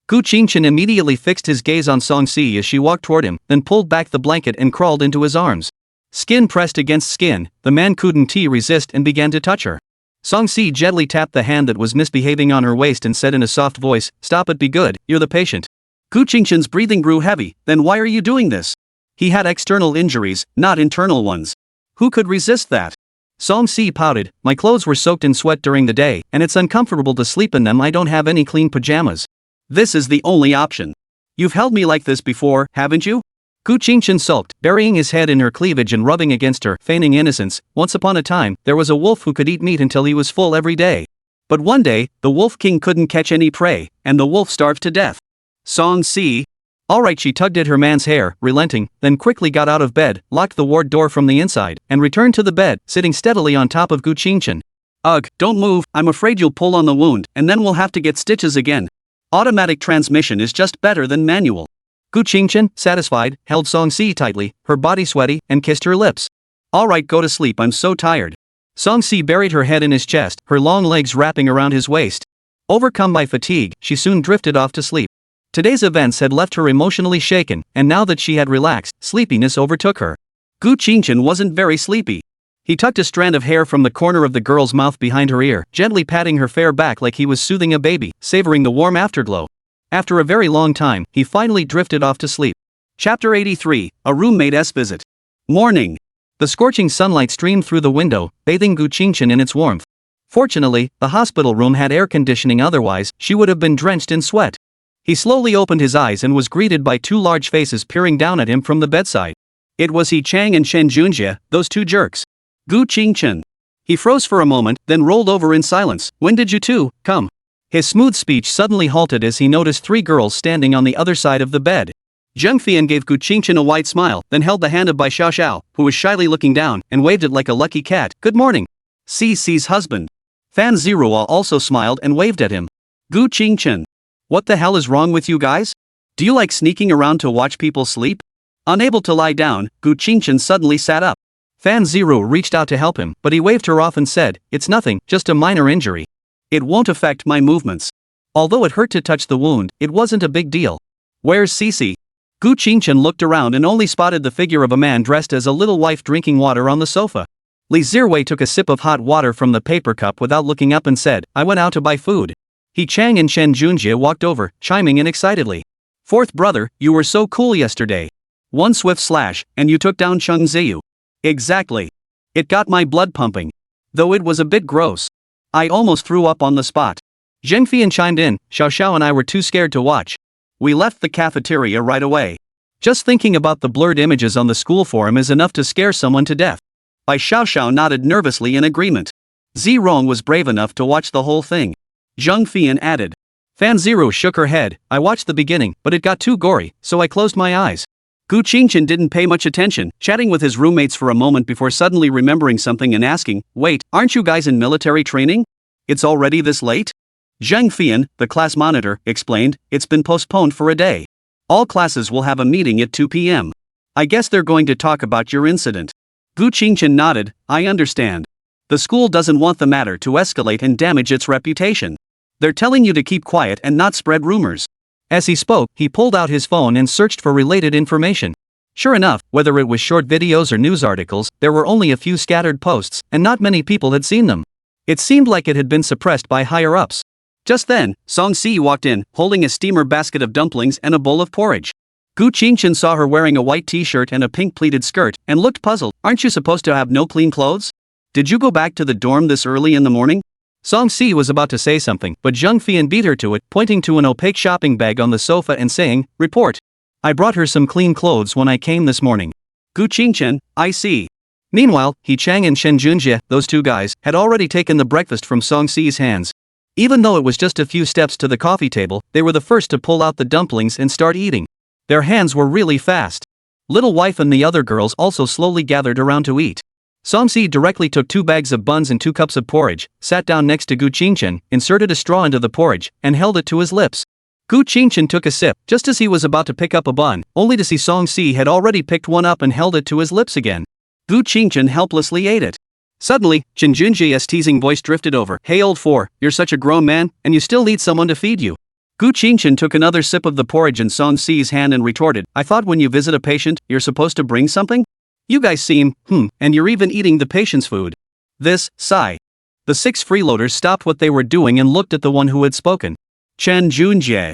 Gu Qingchen immediately fixed his gaze on Song-si as she walked toward him, then pulled back the blanket and crawled into his arms. Skin pressed against skin, the man couldn't resist and began to touch her. Song-si gently tapped the hand that was misbehaving on her waist and said in a soft voice, "Stop it, be good, you're the patient." Gu Qingchen's breathing grew heavy. "Then why are you doing this?" He had external injuries, not internal ones. Who could resist that? Song-si pouted, "My clothes were soaked in sweat during the day, and it's uncomfortable to sleep in them. I don't have any clean pajamas. This is the only option. You've held me like this before, haven't you?" Gu Qingchen sulked, burying his head in her cleavage and rubbing against her, feigning innocence. "Once upon a time, there was a wolf who could eat meat until he was full every day. But one day, the wolf king couldn't catch any prey, and the wolf starved to death." Song-si. "Alright," she tugged at her man's hair, relenting, then quickly got out of bed, locked the ward door from the inside, and returned to the bed, sitting steadily on top of Gu Qingchen. "Ugh, don't move, I'm afraid you'll pull on the wound, and then we'll have to get stitches again. Automatic transmission is just better than manual." Gu Qingchen, satisfied, held Song-si tightly, her body sweaty, and kissed her lips. "Alright, go to sleep, I'm so tired." Song-si buried her head in his chest, her long legs wrapping around his waist. Overcome by fatigue, she soon drifted off to sleep. Today's events had left her emotionally shaken, and now that she had relaxed, sleepiness overtook her. Gu Qingchen wasn't very sleepy. He tucked a strand of hair from the corner of the girl's mouth behind her ear, gently patting her fair back like he was soothing a baby, savoring the warm afterglow. After a very long time, he finally drifted off to sleep. Chapter 83, A Roommate's Visit. Morning. The scorching sunlight streamed through the window, bathing Gu Qingchen in its warmth. Fortunately, the hospital room had air conditioning, otherwise, she would have been drenched in sweat. He slowly opened his eyes and was greeted by two large faces peering down at him from the bedside. It was He Chang and Shen Junjie, those two jerks. Gu Qingchen. He froze for a moment, then rolled over in silence. When did you two come? His smooth speech suddenly halted as he noticed three girls standing on the other side of the bed. Zheng Fian gave Gu Qingchen a wide smile, then held the hand of Bai Xiaoxiao, who was shyly looking down, and waved it like a lucky cat. Good morning. CC's husband. Fan Zirua also smiled and waved at him. Gu Qingchen. What the hell is wrong with you guys? Do you like sneaking around to watch people sleep? Unable to lie down, Gu Qingchen suddenly sat up. Fan Zirua reached out to help him, but he waved her off and said, "It's nothing, just a minor injury. It won't affect my movements." Although it hurt to touch the wound, it wasn't a big deal. Where's Cici? Gu Qingchen looked around and only spotted the figure of a man dressed as a little wife drinking water on the sofa. Li Zirwei took a sip of hot water from the paper cup without looking up and said, "I went out to buy food." He Chang and Shen Junjie walked over, chiming in excitedly. "Fourth brother, you were so cool yesterday. One swift slash, and you took down Cheng Ziyu." Exactly. It got my blood pumping. Though it was a bit gross. I almost threw up on the spot. Zheng Fian chimed in, Xiao Xiao and I were too scared to watch. We left the cafeteria right away. Just thinking about the blurred images on the school forum is enough to scare someone to death. Bai Xiaoxiao nodded nervously in agreement. Zi Rong was brave enough to watch the whole thing. Zheng Fian added. Fan Zero shook her head. I watched the beginning, but it got too gory, so I closed my eyes. Gu Qingchen didn't pay much attention, chatting with his roommates for a moment before suddenly remembering something and asking, "Wait, aren't you guys in military training? It's already this late?" Zheng Fian, the class monitor, explained, "It's been postponed for a day. All classes will have a meeting at 2 p.m. I guess they're going to talk about your incident." Gu Qingchen nodded, "I understand. The school doesn't want the matter to escalate and damage its reputation. They're telling you to keep quiet and not spread rumors." As he spoke, he pulled out his phone and searched for related information. Sure enough, whether it was short videos or news articles, there were only a few scattered posts, and not many people had seen them. It seemed like it had been suppressed by higher-ups. Just then, Song Si walked in, holding a steamer basket of dumplings and a bowl of porridge. Gu Qingchen saw her wearing a white t-shirt and a pink pleated skirt, and looked puzzled. "Aren't you supposed to have no clean clothes? Did you go back to the dorm this early in the morning?" Song Si was about to say something, but Zheng Fian beat her to it, pointing to an opaque shopping bag on the sofa and saying, "Report. I brought her some clean clothes when I came this morning." Gu Qingchen, I see. Meanwhile, He Chang and Shen Junjie, those two guys, had already taken the breakfast from Song Si's hands. Even though it was just a few steps to the coffee table, they were the first to pull out the dumplings and start eating. Their hands were really fast. Little wife and the other girls also slowly gathered around to eat. Song Si directly took 2 bags of buns and 2 cups of porridge, sat down next to Gu Qingchen, inserted a straw into the porridge, and held it to his lips. Gu Qingchen took a sip, just as he was about to pick up a bun, only to see Song Si had already picked one up and held it to his lips again. Gu Qingchen helplessly ate it. Suddenly, Chen Junjie's teasing voice drifted over. "Hey old four, you're such a grown man, and you still need someone to feed you." Gu Qingchen took another sip of the porridge in Song Si's hand and retorted, "I thought when you visit a patient, you're supposed to bring something? You guys seem, and you're even eating the patient's food." This, sigh. The 6 freeloaders stopped what they were doing and looked at the one who had spoken. Chen Junjie.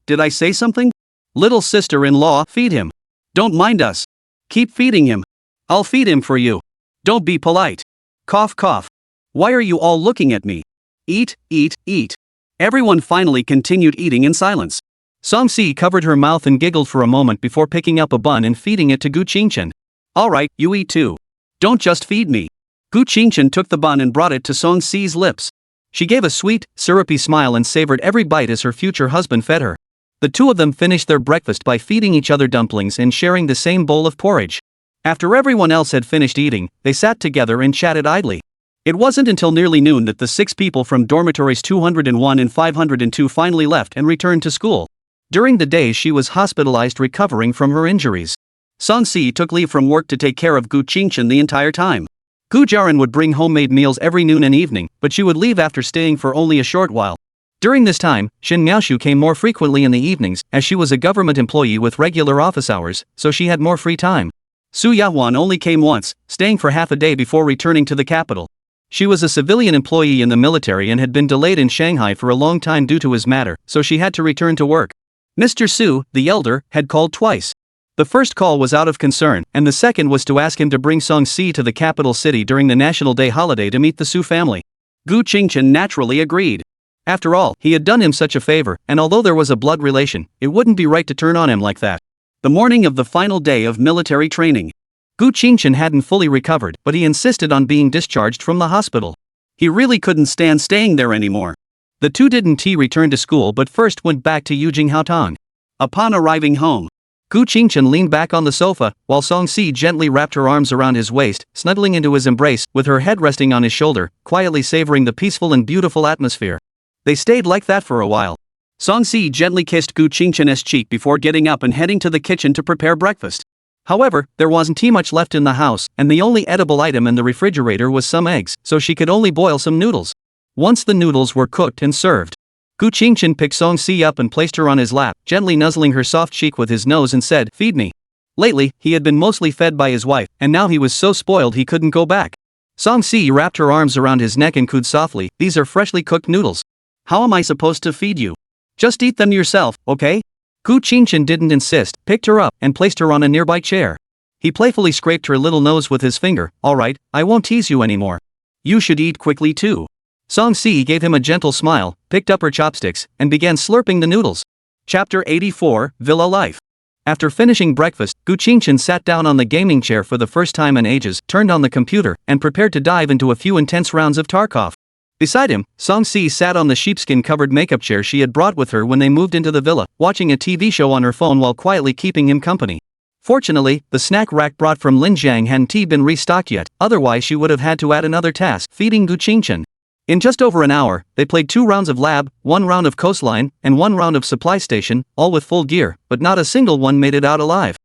Did I say something? Little sister-in-law, feed him. Don't mind us. Keep feeding him. I'll feed him for you. Don't be polite. Cough cough. Why are you all looking at me? Eat, eat, eat. Everyone finally continued eating in silence. Song Si covered her mouth and giggled for a moment before picking up a bun and feeding it to Gu Qingchen. "Alright, you eat too. Don't just feed me." Gu Qingchen took the bun and brought it to Song Si's lips. She gave a sweet, syrupy smile and savored every bite as her future husband fed her. The two of them finished their breakfast by feeding each other dumplings and sharing the same bowl of porridge. After everyone else had finished eating, they sat together and chatted idly. It wasn't until nearly noon that the 6 people from dormitories 201 and 502 finally left and returned to school. During the day she was hospitalized recovering from her injuries. Song Si took leave from work to take care of Gu Qingchen the entire time. Gu Jiaran would bring homemade meals every noon and evening, but she would leave after staying for only a short while. During this time, Shen Miaoshu came more frequently in the evenings, as she was a government employee with regular office hours, so she had more free time. Su Yahwan only came once, staying for half a day before returning to the capital. She was a civilian employee in the military and had been delayed in Shanghai for a long time due to his matter, so she had to return to work. Mr. Su, the elder, had called twice. The first call was out of concern, and the second was to ask him to bring Song-si to the capital city during the National Day holiday to meet the Su family. Gu Qingchen naturally agreed. After all, he had done him such a favor, and although there was a blood relation, it wouldn't be right to turn on him like that. The morning of the final day of military training. Gu Qingchen hadn't fully recovered, but he insisted on being discharged from the hospital. He really couldn't stand staying there anymore. The two didn't return to school but first went back to Yujinghaotong. Upon arriving home, Gu Qingchen leaned back on the sofa, while Song-si gently wrapped her arms around his waist, snuggling into his embrace, with her head resting on his shoulder, quietly savoring the peaceful and beautiful atmosphere. They stayed like that for a while. Song-si gently kissed Gu Qingchen's cheek before getting up and heading to the kitchen to prepare breakfast. However, there wasn't much left in the house, and the only edible item in the refrigerator was some eggs, so she could only boil some noodles. Once the noodles were cooked and served, Gu Qingchen picked Song-si up and placed her on his lap, gently nuzzling her soft cheek with his nose and said, "Feed me." Lately, he had been mostly fed by his wife, and now he was so spoiled he couldn't go back. Song-si wrapped her arms around his neck and cooed softly, "These are freshly cooked noodles. How am I supposed to feed you? Just eat them yourself, okay?" Gu Qingchen didn't insist, picked her up, and placed her on a nearby chair. He playfully scraped her little nose with his finger. "Alright, I won't tease you anymore. You should eat quickly too." Song-si gave him a gentle smile, picked up her chopsticks, and began slurping the noodles. Chapter 84, Villa Life. After finishing breakfast, Gu Qingchen sat down on the gaming chair for the first time in ages, turned on the computer, and prepared to dive into a few intense rounds of Tarkov. Beside him, Song-si sat on the sheepskin-covered makeup chair she had brought with her when they moved into the villa, watching a TV show on her phone while quietly keeping him company. Fortunately, the snack rack brought from Linjiang hadn't been restocked yet, otherwise she would have had to add another task, feeding Gu Qingchen. In just over an hour, they played 2 rounds of lab, 1 round of coastline, and 1 round of supply station, all with full gear, but not a single one made it out alive.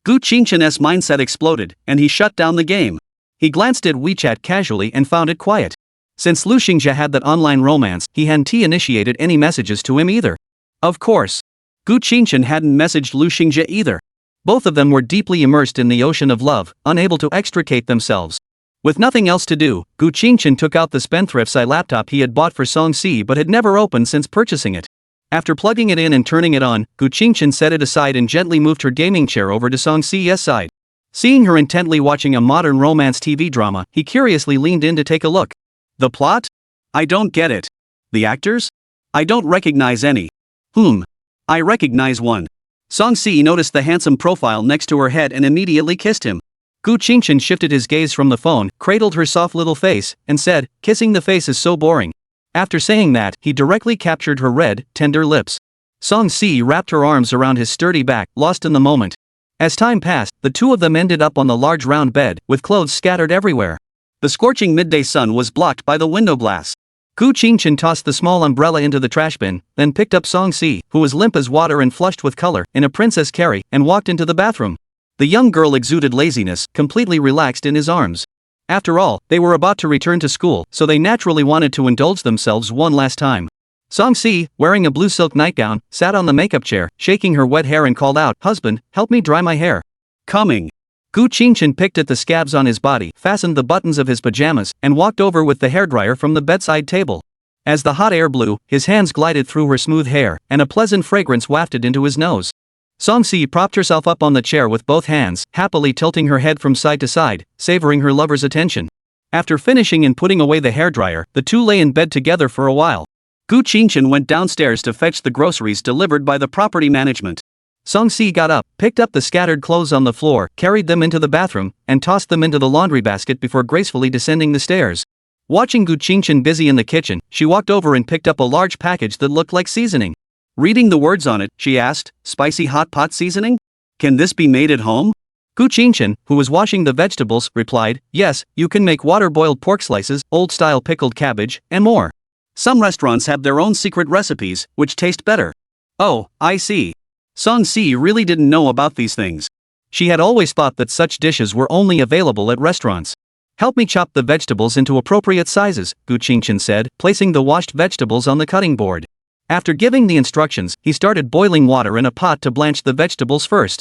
Gu Qingchen's mindset exploded, and he shut down the game. He glanced at WeChat casually and found it quiet. Since Lu Xingzhe had that online romance, he hadn't initiated any messages to him either. Of course, Gu Qingchen hadn't messaged Lu Xingzhe either. Both of them were deeply immersed in the ocean of love, unable to extricate themselves. With nothing else to do, Gu Qingchen took out the spendthrift's laptop he had bought for Song-si but had never opened since purchasing it. After plugging it in and turning it on, Gu Qingchen set it aside and gently moved her gaming chair over to Song-si's side. Seeing her intently watching a modern romance TV drama, he curiously leaned in to take a look. The plot? I don't get it. The actors? I don't recognize any. I recognize one. Song-si noticed the handsome profile next to her head and immediately kissed him. Gu Qingchen shifted his gaze from the phone, cradled her soft little face, and said, "Kissing the face is so boring." After saying that, he directly captured her red, tender lips. Song-si wrapped her arms around his sturdy back, lost in the moment. As time passed, the two of them ended up on the large round bed, with clothes scattered everywhere. The scorching midday sun was blocked by the window glass. Gu Qingchen tossed the small umbrella into the trash bin, then picked up Song-si, who was limp as water and flushed with color, in a princess carry, and walked into the bathroom. The young girl exuded laziness, completely relaxed in his arms. After all, they were about to return to school, so they naturally wanted to indulge themselves one last time. Song-si, wearing a blue silk nightgown, sat on the makeup chair, shaking her wet hair and called out, "Husband, help me dry my hair." Coming. Gu Qingchen picked at the scabs on his body, fastened the buttons of his pajamas, and walked over with the hairdryer from the bedside table. As the hot air blew, his hands glided through her smooth hair, and a pleasant fragrance wafted into his nose. Song-si propped herself up on the chair with both hands, happily tilting her head from side to side, savoring her lover's attention. After finishing and putting away the hairdryer, the two lay in bed together for a while. Gu Qingchen went downstairs to fetch the groceries delivered by the property management. Song-si got up, picked up the scattered clothes on the floor, carried them into the bathroom, and tossed them into the laundry basket before gracefully descending the stairs. Watching Gu Qingchen busy in the kitchen, she walked over and picked up a large package that looked like seasoning. Reading the words on it, she asked, "Spicy hot pot seasoning? Can this be made at home?" Gu Qingchen, who was washing the vegetables, replied, "Yes, you can make water-boiled pork slices, old-style pickled cabbage, and more. Some restaurants have their own secret recipes, which taste better." "Oh, I see." Song-si really didn't know about these things. She had always thought that such dishes were only available at restaurants. "Help me chop the vegetables into appropriate sizes," Gu Qingchen said, placing the washed vegetables on the cutting board. After giving the instructions, he started boiling water in a pot to blanch the vegetables first.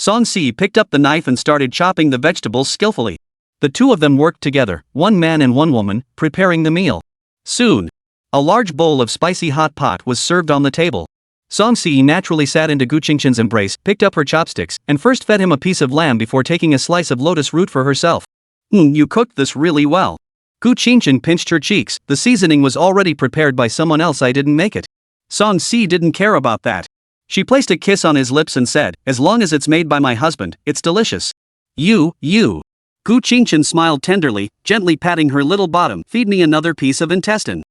Song Si picked up the knife and started chopping the vegetables skillfully. The two of them worked together, one man and one woman, preparing the meal. Soon, a large bowl of spicy hot pot was served on the table. Song Si naturally sat into Gu Qingqian's embrace, picked up her chopsticks, and first fed him a piece of lamb before taking a slice of lotus root for herself. You cooked this really well. Gu Qingqian pinched her cheeks. The seasoning was already prepared by someone else, I didn't make it. Song Si didn't care about that. She placed a kiss on his lips and said, as long as it's made by my husband, it's delicious. You. Gu Qingqian smiled tenderly, gently patting her little bottom. Feed me another piece of intestine.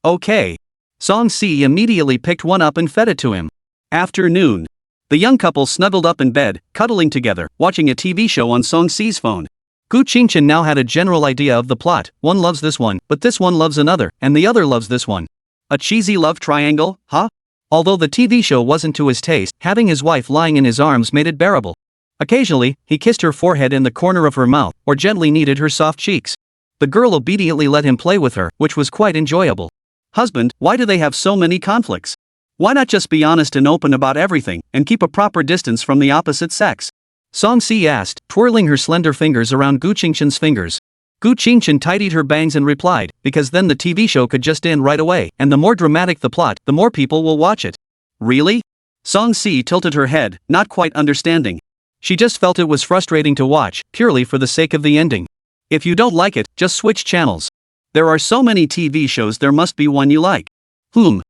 Okay. Song Si immediately picked one up and fed it to him. Afternoon. The young couple snuggled up in bed, cuddling together, watching a TV show on Song Si's phone. Gu Qingqian now had a general idea of the plot. One loves this one, but this one loves another, and the other loves this one. A cheesy love triangle, huh? Although the TV show wasn't to his taste, having his wife lying in his arms made it bearable. Occasionally, he kissed her forehead and the corner of her mouth, or gently kneaded her soft cheeks. The girl obediently let him play with her, which was quite enjoyable. Husband, why do they have so many conflicts? Why not just be honest and open about everything, and keep a proper distance from the opposite sex? Song Si asked, twirling her slender fingers around Gu Qingqian's fingers. Gu Qingqian tidied her bangs and replied, because then the TV show could just end right away, and the more dramatic the plot, the more people will watch it. Really? Song Si tilted her head, not quite understanding. She just felt it was frustrating to watch, purely for the sake of the ending. If you don't like it, just switch channels. There are so many TV shows, there must be one you like. The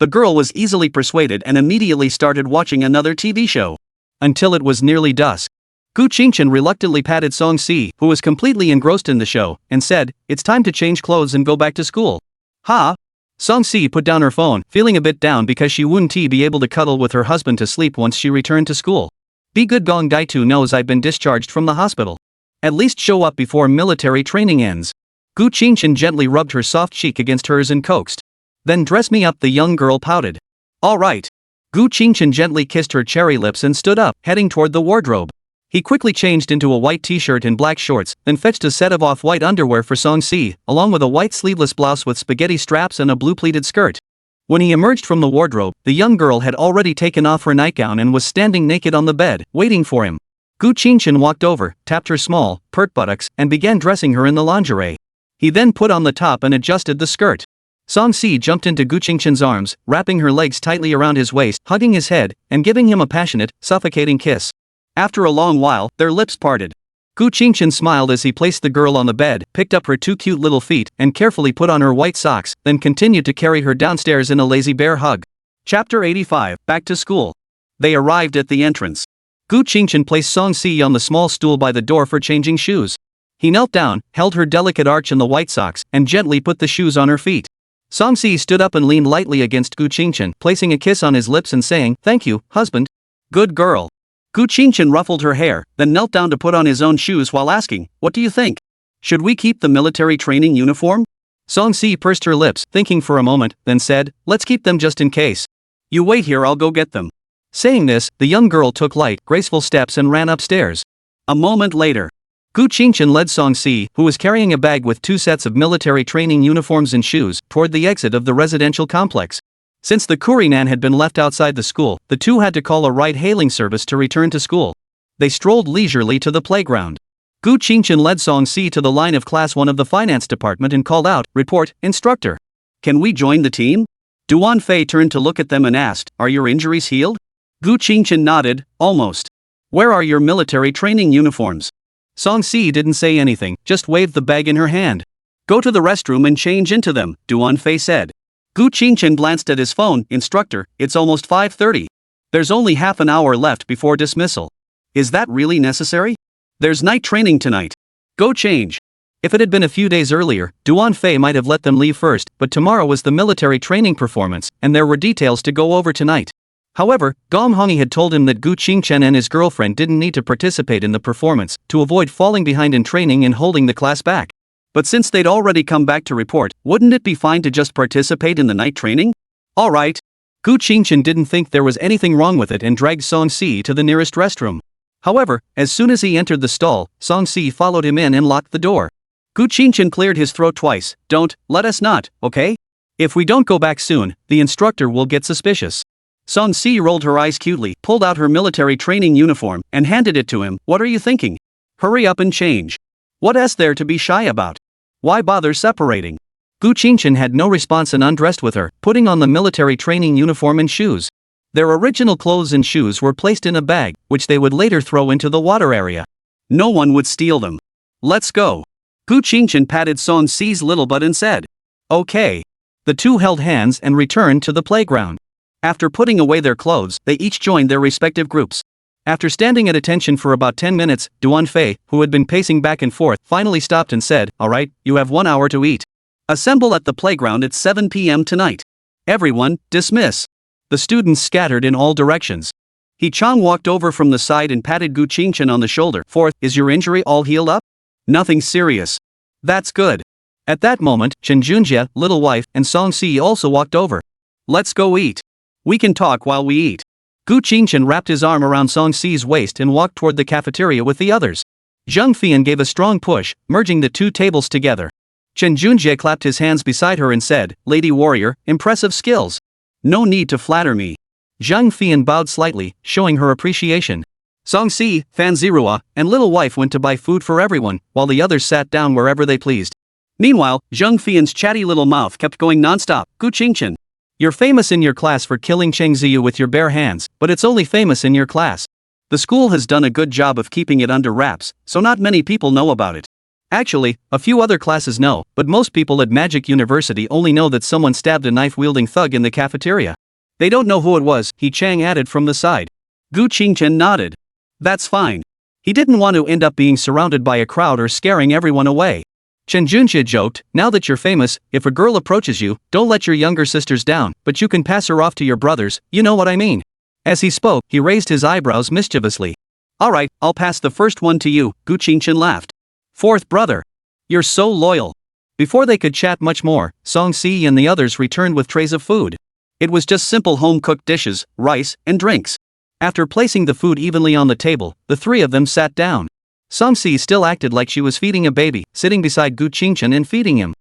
girl was easily persuaded and immediately started watching another TV show. Until it was nearly dusk. Gu Qingqian reluctantly patted Song Si, who was completely engrossed in the show, and said, it's time to change clothes and go back to school. Ha! Song Si put down her phone, feeling a bit down because she wouldn't be able to cuddle with her husband to sleep once she returned to school. Be good, Gong Daitu knows I've been discharged from the hospital. At least show up before military training ends. Gu Qingqian gently rubbed her soft cheek against hers and coaxed. Then dress me up, the young girl pouted. All right. Gu Qingqian gently kissed her cherry lips and stood up, heading toward the wardrobe. He quickly changed into a white t-shirt and black shorts, then fetched a set of off-white underwear for Song Si, along with a white sleeveless blouse with spaghetti straps and a blue pleated skirt. When he emerged from the wardrobe, the young girl had already taken off her nightgown and was standing naked on the bed, waiting for him. Gu Qingqian walked over, tapped her small, pert buttocks, and began dressing her in the lingerie. He then put on the top and adjusted the skirt. Song Si jumped into Gu Qingqian's arms, wrapping her legs tightly around his waist, hugging his head, and giving him a passionate, suffocating kiss. After a long while, their lips parted. Gu Qingqian smiled as he placed the girl on the bed, picked up her two cute little feet, and carefully put on her white socks, then continued to carry her downstairs in a lazy bear hug. Chapter 85, Back to School. They arrived at the entrance. Gu Qingqian placed Song Si on the small stool by the door for changing shoes. He knelt down, held her delicate arch in the white socks, and gently put the shoes on her feet. Song Si stood up and leaned lightly against Gu Qingqian, placing a kiss on his lips and saying, "Thank you, husband." Good girl. Gu Qingqian ruffled her hair, then knelt down to put on his own shoes while asking, "What do you think? Should we keep the military training uniform?" Song Si pursed her lips, thinking for a moment, then said, "Let's keep them just in case. You wait here, I'll go get them." Saying this, the young girl took light, graceful steps and ran upstairs. A moment later, Gu Qingqian led Song Si, who was carrying a bag with 2 sets of military training uniforms and shoes, toward the exit of the residential complex. Since the courier had been left outside the school, the two had to call a ride-hailing service to return to school. They strolled leisurely to the playground. Gu Qingqian led Song Si to the line of Class 1 of the finance department and called out, "Report, instructor. Can we join the team?" Duan Fei turned to look at them and asked, "Are your injuries healed?" Gu Qingqian nodded, "Almost." "Where are your military training uniforms?" Song Si didn't say anything, just waved the bag in her hand. "Go to the restroom and change into them," Duan Fei said. Gu Qingqian glanced at his phone. "Instructor, it's almost 5:30. There's only half an hour left before dismissal. Is that really necessary? There's night training tonight. Go change." If it had been a few days earlier, Duan Fei might have let them leave first, but tomorrow was the military training performance, and there were details to go over tonight. However, Gong Hongi had told him that Gu Qingqian and his girlfriend didn't need to participate in the performance, to avoid falling behind in training and holding the class back. But since they'd already come back to report, wouldn't it be fine to just participate in the night training? Alright. Gu Qingqian didn't think there was anything wrong with it and dragged Song Si to the nearest restroom. However, as soon as he entered the stall, Song Si followed him in and locked the door. Gu Qingqian cleared his throat twice. "Don't, let us not, okay? If we don't go back soon, the instructor will get suspicious." Song Si rolled her eyes cutely, pulled out her military training uniform, and handed it to him. What are you thinking? Hurry up and change. What's there to be shy about? Why bother separating? Gu Qingchen had no response and undressed with her, putting on the military training uniform and shoes. Their original clothes and shoes were placed in a bag, which they would later throw into the water area. No one would steal them. Let's go. Gu Qingchen patted Song Si's little butt and said, "Okay." The two held hands and returned to the playground. After putting away their clothes, they each joined their respective groups. After standing at attention for about 10 minutes, Duan Fei, who had been pacing back and forth, finally stopped and said, "All right, you have 1 hour to eat. Assemble at the playground at 7 p.m. tonight. Everyone, dismiss." The students scattered in all directions. He Chang walked over from the side and patted Gu Qingchen on the shoulder. "Fourth, is your injury all healed up?" "Nothing serious." "That's good." At that moment, Chen Junjie, little wife, and Song Si also walked over. "Let's go eat. We can talk while we eat." Gu Qingchen wrapped his arm around Song Si's waist and walked toward the cafeteria with the others. Zhang Fian gave a strong push, merging the two tables together. Chen Junjie clapped his hands beside her and said, "Lady warrior, impressive skills." "No need to flatter me." Zhang Fian bowed slightly, showing her appreciation. Song Si, Fan Zirua, and little wife went to buy food for everyone, while the others sat down wherever they pleased. Meanwhile, Zhang Fian's chatty little mouth kept going non-stop. "Gu Qingchen, you're famous in your class for killing Cheng Ziyu with your bare hands, but it's only famous in your class. The school has done a good job of keeping it under wraps, so not many people know about it. Actually, a few other classes know, but most people at Magic University only know that someone stabbed a knife-wielding thug in the cafeteria. They don't know who it was," He Chang added from the side. Gu Qingchen nodded. "That's fine." He didn't want to end up being surrounded by a crowd or scaring everyone away. Chen Junjie joked, "Now that you're famous, if a girl approaches you, don't let your younger sisters down, but you can pass her off to your brothers, you know what I mean." As he spoke, he raised his eyebrows mischievously. "All right, I'll pass the first one to you," Gu Qingchen laughed. "Fourth brother. You're so loyal." Before they could chat much more, Song Si and the others returned with trays of food. It was just simple home-cooked dishes, rice, and drinks. After placing the food evenly on the table, the three of them sat down. Song Si still acted like she was feeding a baby, sitting beside Gu Qingchen and feeding him.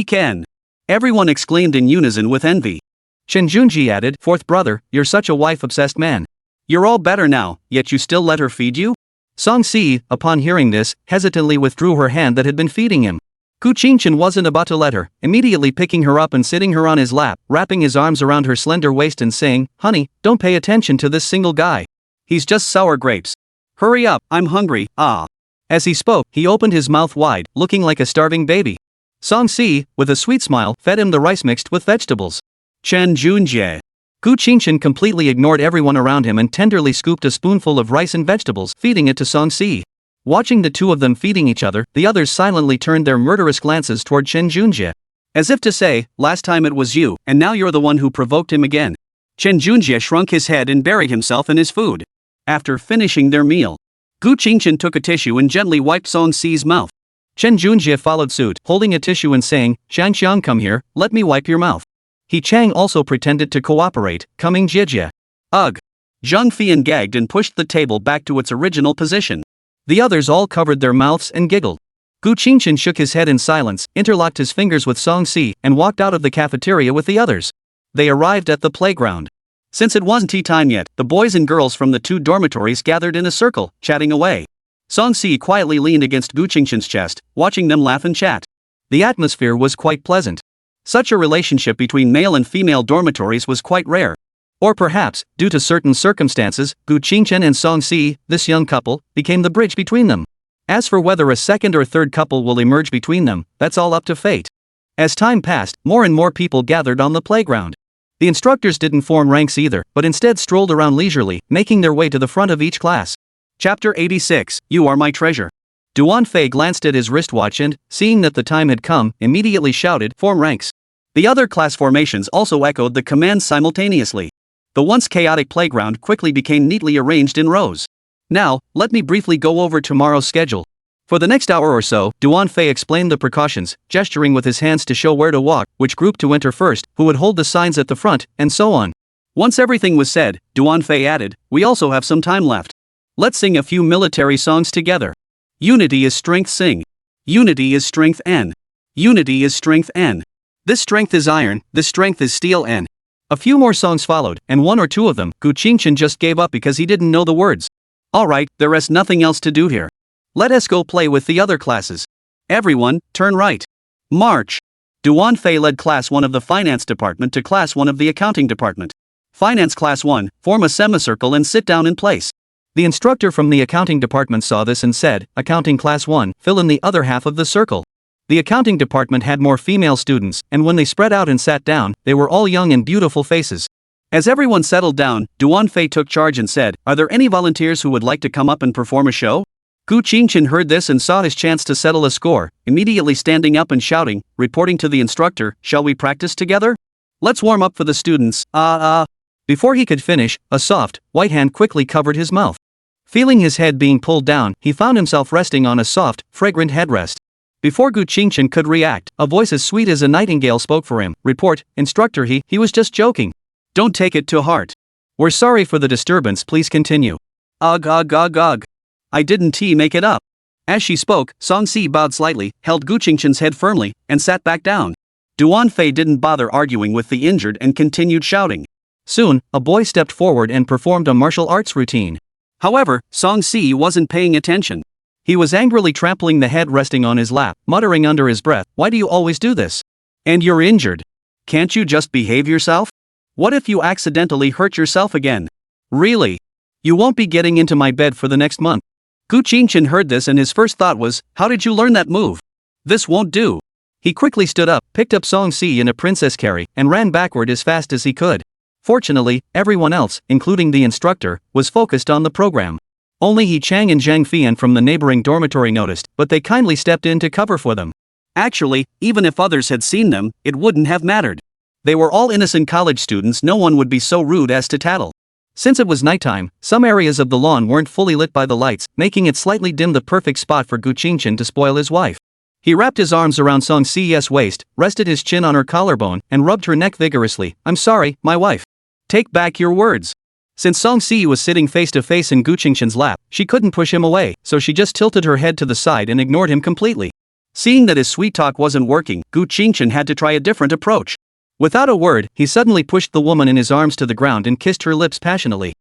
"Ken!" Everyone exclaimed in unison with envy. Chen Junjie added, "Fourth brother, you're such a wife-obsessed man. You're all better now, yet you still let her feed you?" Song Si, upon hearing this, hesitantly withdrew her hand that had been feeding him. Gu Qingchen wasn't about to let her, immediately picking her up and sitting her on his lap, wrapping his arms around her slender waist and saying, "Honey, don't pay attention to this single guy. He's just sour grapes. Hurry up, I'm hungry, ah." As he spoke, he opened his mouth wide, looking like a starving baby. Song Si, with a sweet smile, fed him the rice mixed with vegetables. Chen Junjie. Gu Qingchen completely ignored everyone around him and tenderly scooped a spoonful of rice and vegetables, feeding it to Song Si. Watching the two of them feeding each other, the others silently turned their murderous glances toward Chen Junjie. As if to say, "Last time it was you, and now you're the one who provoked him again." Chen Junjie shrunk his head and buried himself in his food. After finishing their meal, Gu Qingchen took a tissue and gently wiped Song Si's mouth. Chen Junjie followed suit, holding a tissue and saying, "Xiang Xiang, come here, let me wipe your mouth." He Chang also pretended to cooperate, coming Jie. Ugh! Zhang Fian gagged and pushed the table back to its original position. The others all covered their mouths and giggled. Gu Qingchen shook his head in silence, interlocked his fingers with Song Si, and walked out of the cafeteria with the others. They arrived at the playground. Since it wasn't tea time yet, the boys and girls from the two dormitories gathered in a circle, chatting away. Song Si quietly leaned against Gu Qingchen's chest, watching them laugh and chat. The atmosphere was quite pleasant. Such a relationship between male and female dormitories was quite rare. Or perhaps, due to certain circumstances, Gu Qingchen and Song Si, this young couple, became the bridge between them. As for whether a second or third couple will emerge between them, that's all up to fate. As time passed, more and more people gathered on the playground. The instructors didn't form ranks either, but instead strolled around leisurely, making their way to the front of each class. Chapter 86, You Are My Treasure. Duan Fei glanced at his wristwatch and, seeing that the time had come, immediately shouted, "Form ranks." The other class formations also echoed the command simultaneously. The once chaotic playground quickly became neatly arranged in rows. Now, let me briefly go over tomorrow's schedule. For the next hour or so, Duan Fei explained the precautions, gesturing with his hands to show where to walk, which group to enter first, who would hold the signs at the front, and so on. Once everything was said, Duan Fei added, "We also have some time left. Let's sing a few military songs together. Unity is strength, sing. Unity is strength, N. Unity is strength, N. This strength is iron, this strength is steel, N. A few more songs followed, and one or two of them, Gu Qingchen just gave up because he didn't know the words. Alright, there is nothing else to do here. Let us go play with the other classes. Everyone, turn right. March. Duan Fei led Class 1 of the Finance Department to Class 1 of the Accounting Department. Finance Class 1, form a semicircle and sit down in place. The instructor from the accounting department saw this and said, Accounting Class 1, fill in the other half of the circle. The accounting department had more female students, and when they spread out and sat down, they were all young and beautiful faces. As everyone settled down, Duan Fei took charge and said, Are there any volunteers who would like to come up and perform a show? Gu Qingchen heard this and saw his chance to settle a score, immediately standing up and shouting, reporting to the instructor, Shall we practice together? Let's warm up for the students, Before he could finish, a soft, white hand quickly covered his mouth. Feeling his head being pulled down, he found himself resting on a soft, fragrant headrest. Before Gu Qingchen could react, a voice as sweet as a nightingale spoke for him. Report, instructor, he was just joking. Don't take it to heart. We're sorry for the disturbance, please continue. Ugh. I didn't make it up. As she spoke, Song Si bowed slightly, held Gu Qingchen's head firmly, and sat back down. Duan Fei didn't bother arguing with the injured and continued shouting. Soon, a boy stepped forward and performed a martial arts routine. However, Song Si wasn't paying attention. He was angrily trampling the head resting on his lap, muttering under his breath, Why do you always do this? And you're injured. Can't you just behave yourself? What if you accidentally hurt yourself again? Really? You won't be getting into my bed for the next month. Gu Qingchen heard this and his first thought was, How did you learn that move? This won't do. He quickly stood up, picked up Song Si in a princess carry, and ran backward as fast as he could. Fortunately, everyone else, including the instructor, was focused on the program. Only He Chang and Zhang Fian from the neighboring dormitory noticed, but they kindly stepped in to cover for them. Actually, even if others had seen them, it wouldn't have mattered. They were all innocent college students, no one would be so rude as to tattle. Since it was nighttime, some areas of the lawn weren't fully lit by the lights, making it slightly dim, the perfect spot for Gu Qingchen to spoil his wife. He wrapped his arms around Song Si's waist, rested his chin on her collarbone, and rubbed her neck vigorously. I'm sorry, my wife. Take back your words. Since Song Si was sitting face to face in Gu Qingchen's lap, she couldn't push him away, so she just tilted her head to the side and ignored him completely. Seeing that his sweet talk wasn't working, Gu Qingchen had to try a different approach. Without a word, he suddenly pushed the woman in his arms to the ground and kissed her lips passionately.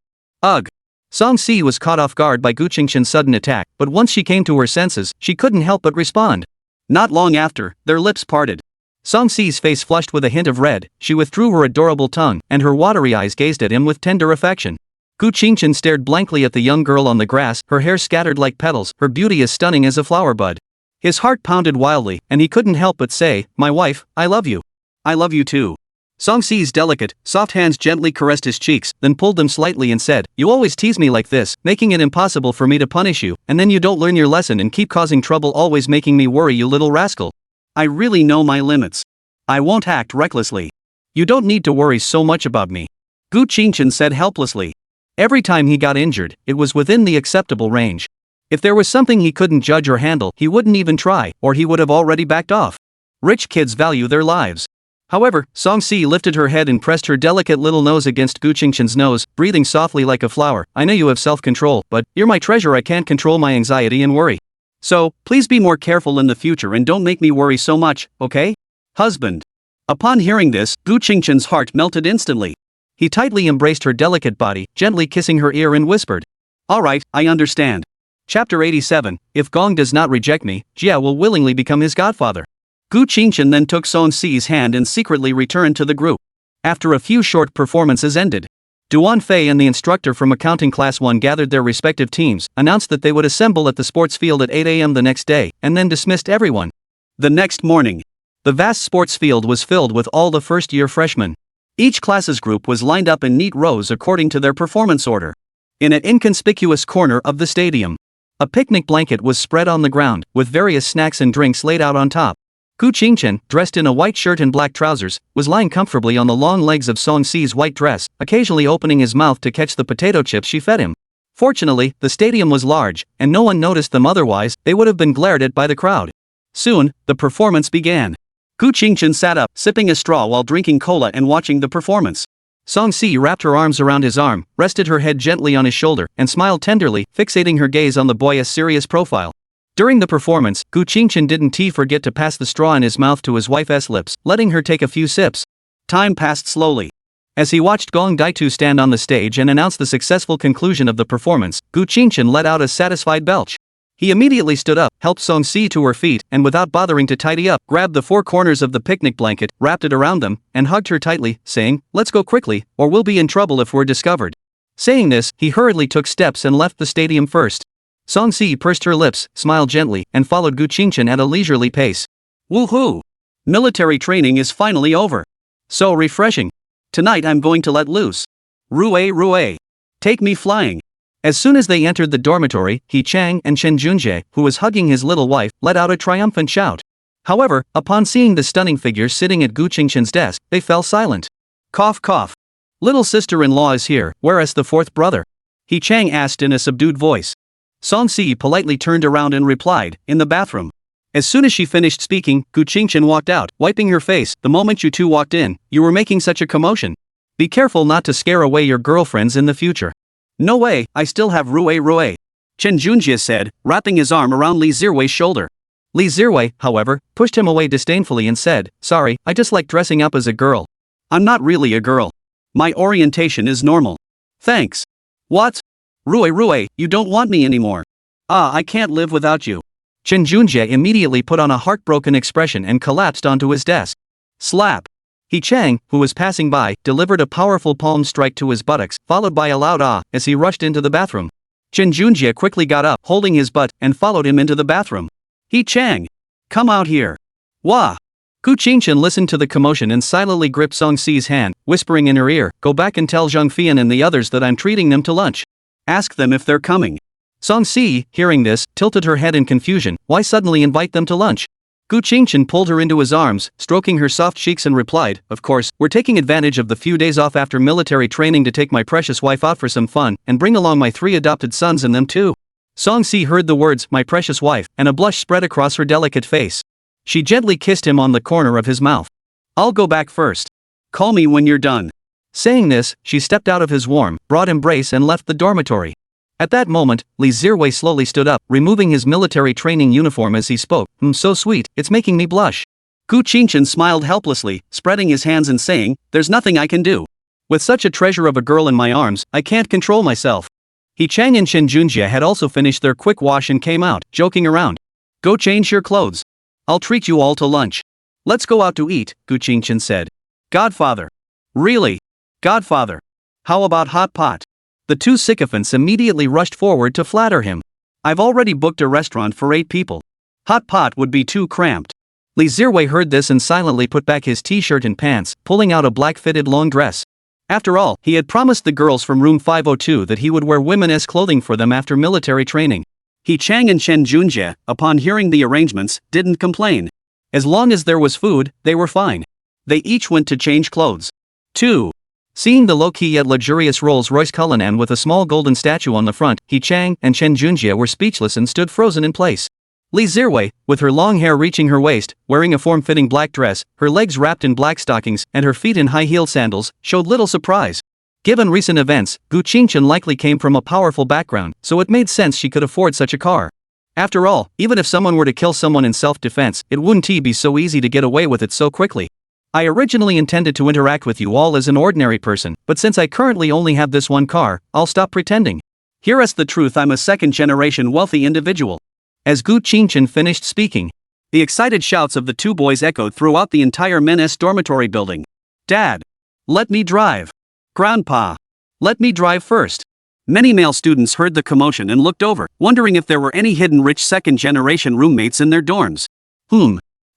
Ugh. Song Si was caught off guard by Gu Qingchen's sudden attack, but once she came to her senses, she couldn't help but respond. Not long after, their lips parted. Song Si's face flushed with a hint of red, she withdrew her adorable tongue, and her watery eyes gazed at him with tender affection. Gu Qingchen stared blankly at the young girl on the grass, her hair scattered like petals, her beauty as stunning as a flower bud. His heart pounded wildly, and he couldn't help but say, My wife, I love you. I love you too. Song Si's delicate, soft hands gently caressed his cheeks, then pulled them slightly and said, You always tease me like this, making it impossible for me to punish you, and then you don't learn your lesson and keep causing trouble, always making me worry, you little rascal. I really know my limits. I won't act recklessly. You don't need to worry so much about me. Gu Qingchen said helplessly. Every time he got injured, it was within the acceptable range. If there was something he couldn't judge or handle, he wouldn't even try, or he would have already backed off. Rich kids value their lives. However, Song Si lifted her head and pressed her delicate little nose against Gu Qingchen's nose, breathing softly like a flower. I know you have self-control, but you're my treasure, I can't control my anxiety and worry. So, please be more careful in the future and don't make me worry so much, okay? Husband. Upon hearing this, Gu Qingchen's heart melted instantly. He tightly embraced her delicate body, gently kissing her ear and whispered. Alright, I understand. Chapter 87, If Gong does not reject me, Jia will willingly become his godfather. Gu Qingchen then took Song Si's hand and secretly returned to the group. After a few short performances ended, Duan Fei and the instructor from Accounting Class 1 gathered their respective teams, announced that they would assemble at the sports field at 8 a.m. the next day, and then dismissed everyone. The next morning, the vast sports field was filled with all the first-year freshmen. Each class's group was lined up in neat rows according to their performance order. In an inconspicuous corner of the stadium, a picnic blanket was spread on the ground, with various snacks and drinks laid out on top. Gu Qingchen, dressed in a white shirt and black trousers, was lying comfortably on the long legs of Song Si's white dress, occasionally opening his mouth to catch the potato chips she fed him. Fortunately, the stadium was large, and no one noticed them, otherwise, they would have been glared at by the crowd. Soon, the performance began. Gu Qingchen sat up, sipping a straw while drinking cola and watching the performance. Song Si wrapped her arms around his arm, rested her head gently on his shoulder, and smiled tenderly, fixating her gaze on the boy's serious profile. During the performance, Gu Qingchen didn't forget to pass the straw in his mouth to his wife's lips, letting her take a few sips. Time passed slowly. As he watched Gong Daitu stand on the stage and announce the successful conclusion of the performance, Gu Qingchen let out a satisfied belch. He immediately stood up, helped Song Si to her feet, and without bothering to tidy up, grabbed the four corners of the picnic blanket, wrapped it around them, and hugged her tightly, saying, "Let's go quickly, or we'll be in trouble if we're discovered." Saying this, he hurriedly took steps and left the stadium first. Song Si pursed her lips, smiled gently, and followed Gu Qingchen at a leisurely pace. Woohoo! Military training is finally over. So refreshing. Tonight I'm going to let loose. Rue Rue. Take me flying. As soon as they entered the dormitory, He Chang and Chen Junjie, who was hugging his little wife, let out a triumphant shout. However, upon seeing the stunning figure sitting at Gu Qingchen's desk, they fell silent. Cough cough. Little sister-in-law is here, where is the fourth brother? He Chang asked in a subdued voice. Song Si politely turned around and replied, in the bathroom. As soon as she finished speaking, Gu Qingchen walked out, wiping her face. The moment you two walked in, you were making such a commotion. Be careful not to scare away your girlfriends in the future. No way, I still have Rue Rue. Chen Junjie said, wrapping his arm around Li Zirui's shoulder. Li Zirui, however, pushed him away disdainfully and said, "Sorry, I just like dressing up as a girl. I'm not really a girl. My orientation is normal. Thanks." What? Rue Rue, you don't want me anymore. Ah, I can't live without you. Chen Junjie immediately put on a heartbroken expression and collapsed onto his desk. Slap. He Chang, who was passing by, delivered a powerful palm strike to his buttocks, followed by a loud ah, as he rushed into the bathroom. Chen Junjie quickly got up, holding his butt, and followed him into the bathroom. He Chang! Come out here. Wah! Gu Qingchen listened to the commotion and silently gripped Song Si's hand, whispering in her ear, "Go back and tell Zhang Fian and the others that I'm treating them to lunch. Ask them if they're coming." Song Si, hearing this, tilted her head in confusion. Why suddenly invite them to lunch? Gu Qingchen pulled her into his arms, stroking her soft cheeks and replied, "Of course, we're taking advantage of the few days off after military training to take my precious wife out for some fun, and bring along my 3 adopted sons and them too." Song Si heard the words, "my precious wife," and a blush spread across her delicate face. She gently kissed him on the corner of his mouth. "I'll go back first. Call me when you're done." Saying this, she stepped out of his warm, broad embrace and left the dormitory. At that moment, Li Zirui slowly stood up, removing his military training uniform as he spoke. So sweet, it's making me blush." Gu Qingchen smiled helplessly, spreading his hands and saying, "There's nothing I can do. With such a treasure of a girl in my arms, I can't control myself." He Chang and Chen Junjie had also finished their quick wash and came out, joking around. "Go change your clothes. I'll treat you all to lunch. Let's go out to eat," Gu Qingchen said. "Godfather." "Really? Godfather? How about hot pot?" The two sycophants immediately rushed forward to flatter him. "I've already booked a restaurant for 8 people. Hot pot would be too cramped." Li Zirui heard this and silently put back his t-shirt and pants, pulling out a black-fitted long dress. After all, he had promised the girls from room 502 that he would wear women's clothing for them after military training. He Chang and Chen Junjie, upon hearing the arrangements, didn't complain. As long as there was food, they were fine. They each went to change clothes. 2. Seeing the low-key yet luxurious Rolls-Royce Cullinan with a small golden statue on the front, He Chang and Chen Junjie were speechless and stood frozen in place. Li Zirui, with her long hair reaching her waist, wearing a form-fitting black dress, her legs wrapped in black stockings, and her feet in high-heeled sandals, showed little surprise. Given recent events, Gu Qingchen likely came from a powerful background, so it made sense she could afford such a car. After all, even if someone were to kill someone in self-defense, it wouldn't be so easy to get away with it so quickly. I originally intended to interact with you all as an ordinary person, but since I currently only have this one car, I'll stop pretending. Hear us the truth, I'm a second-generation wealthy individual." As Gu Qingchen finished speaking, the excited shouts of the two boys echoed throughout the entire men's dormitory building. "Dad! Let me drive! Grandpa! Let me drive first!" Many male students heard the commotion and looked over, wondering if there were any hidden rich second-generation roommates in their dorms.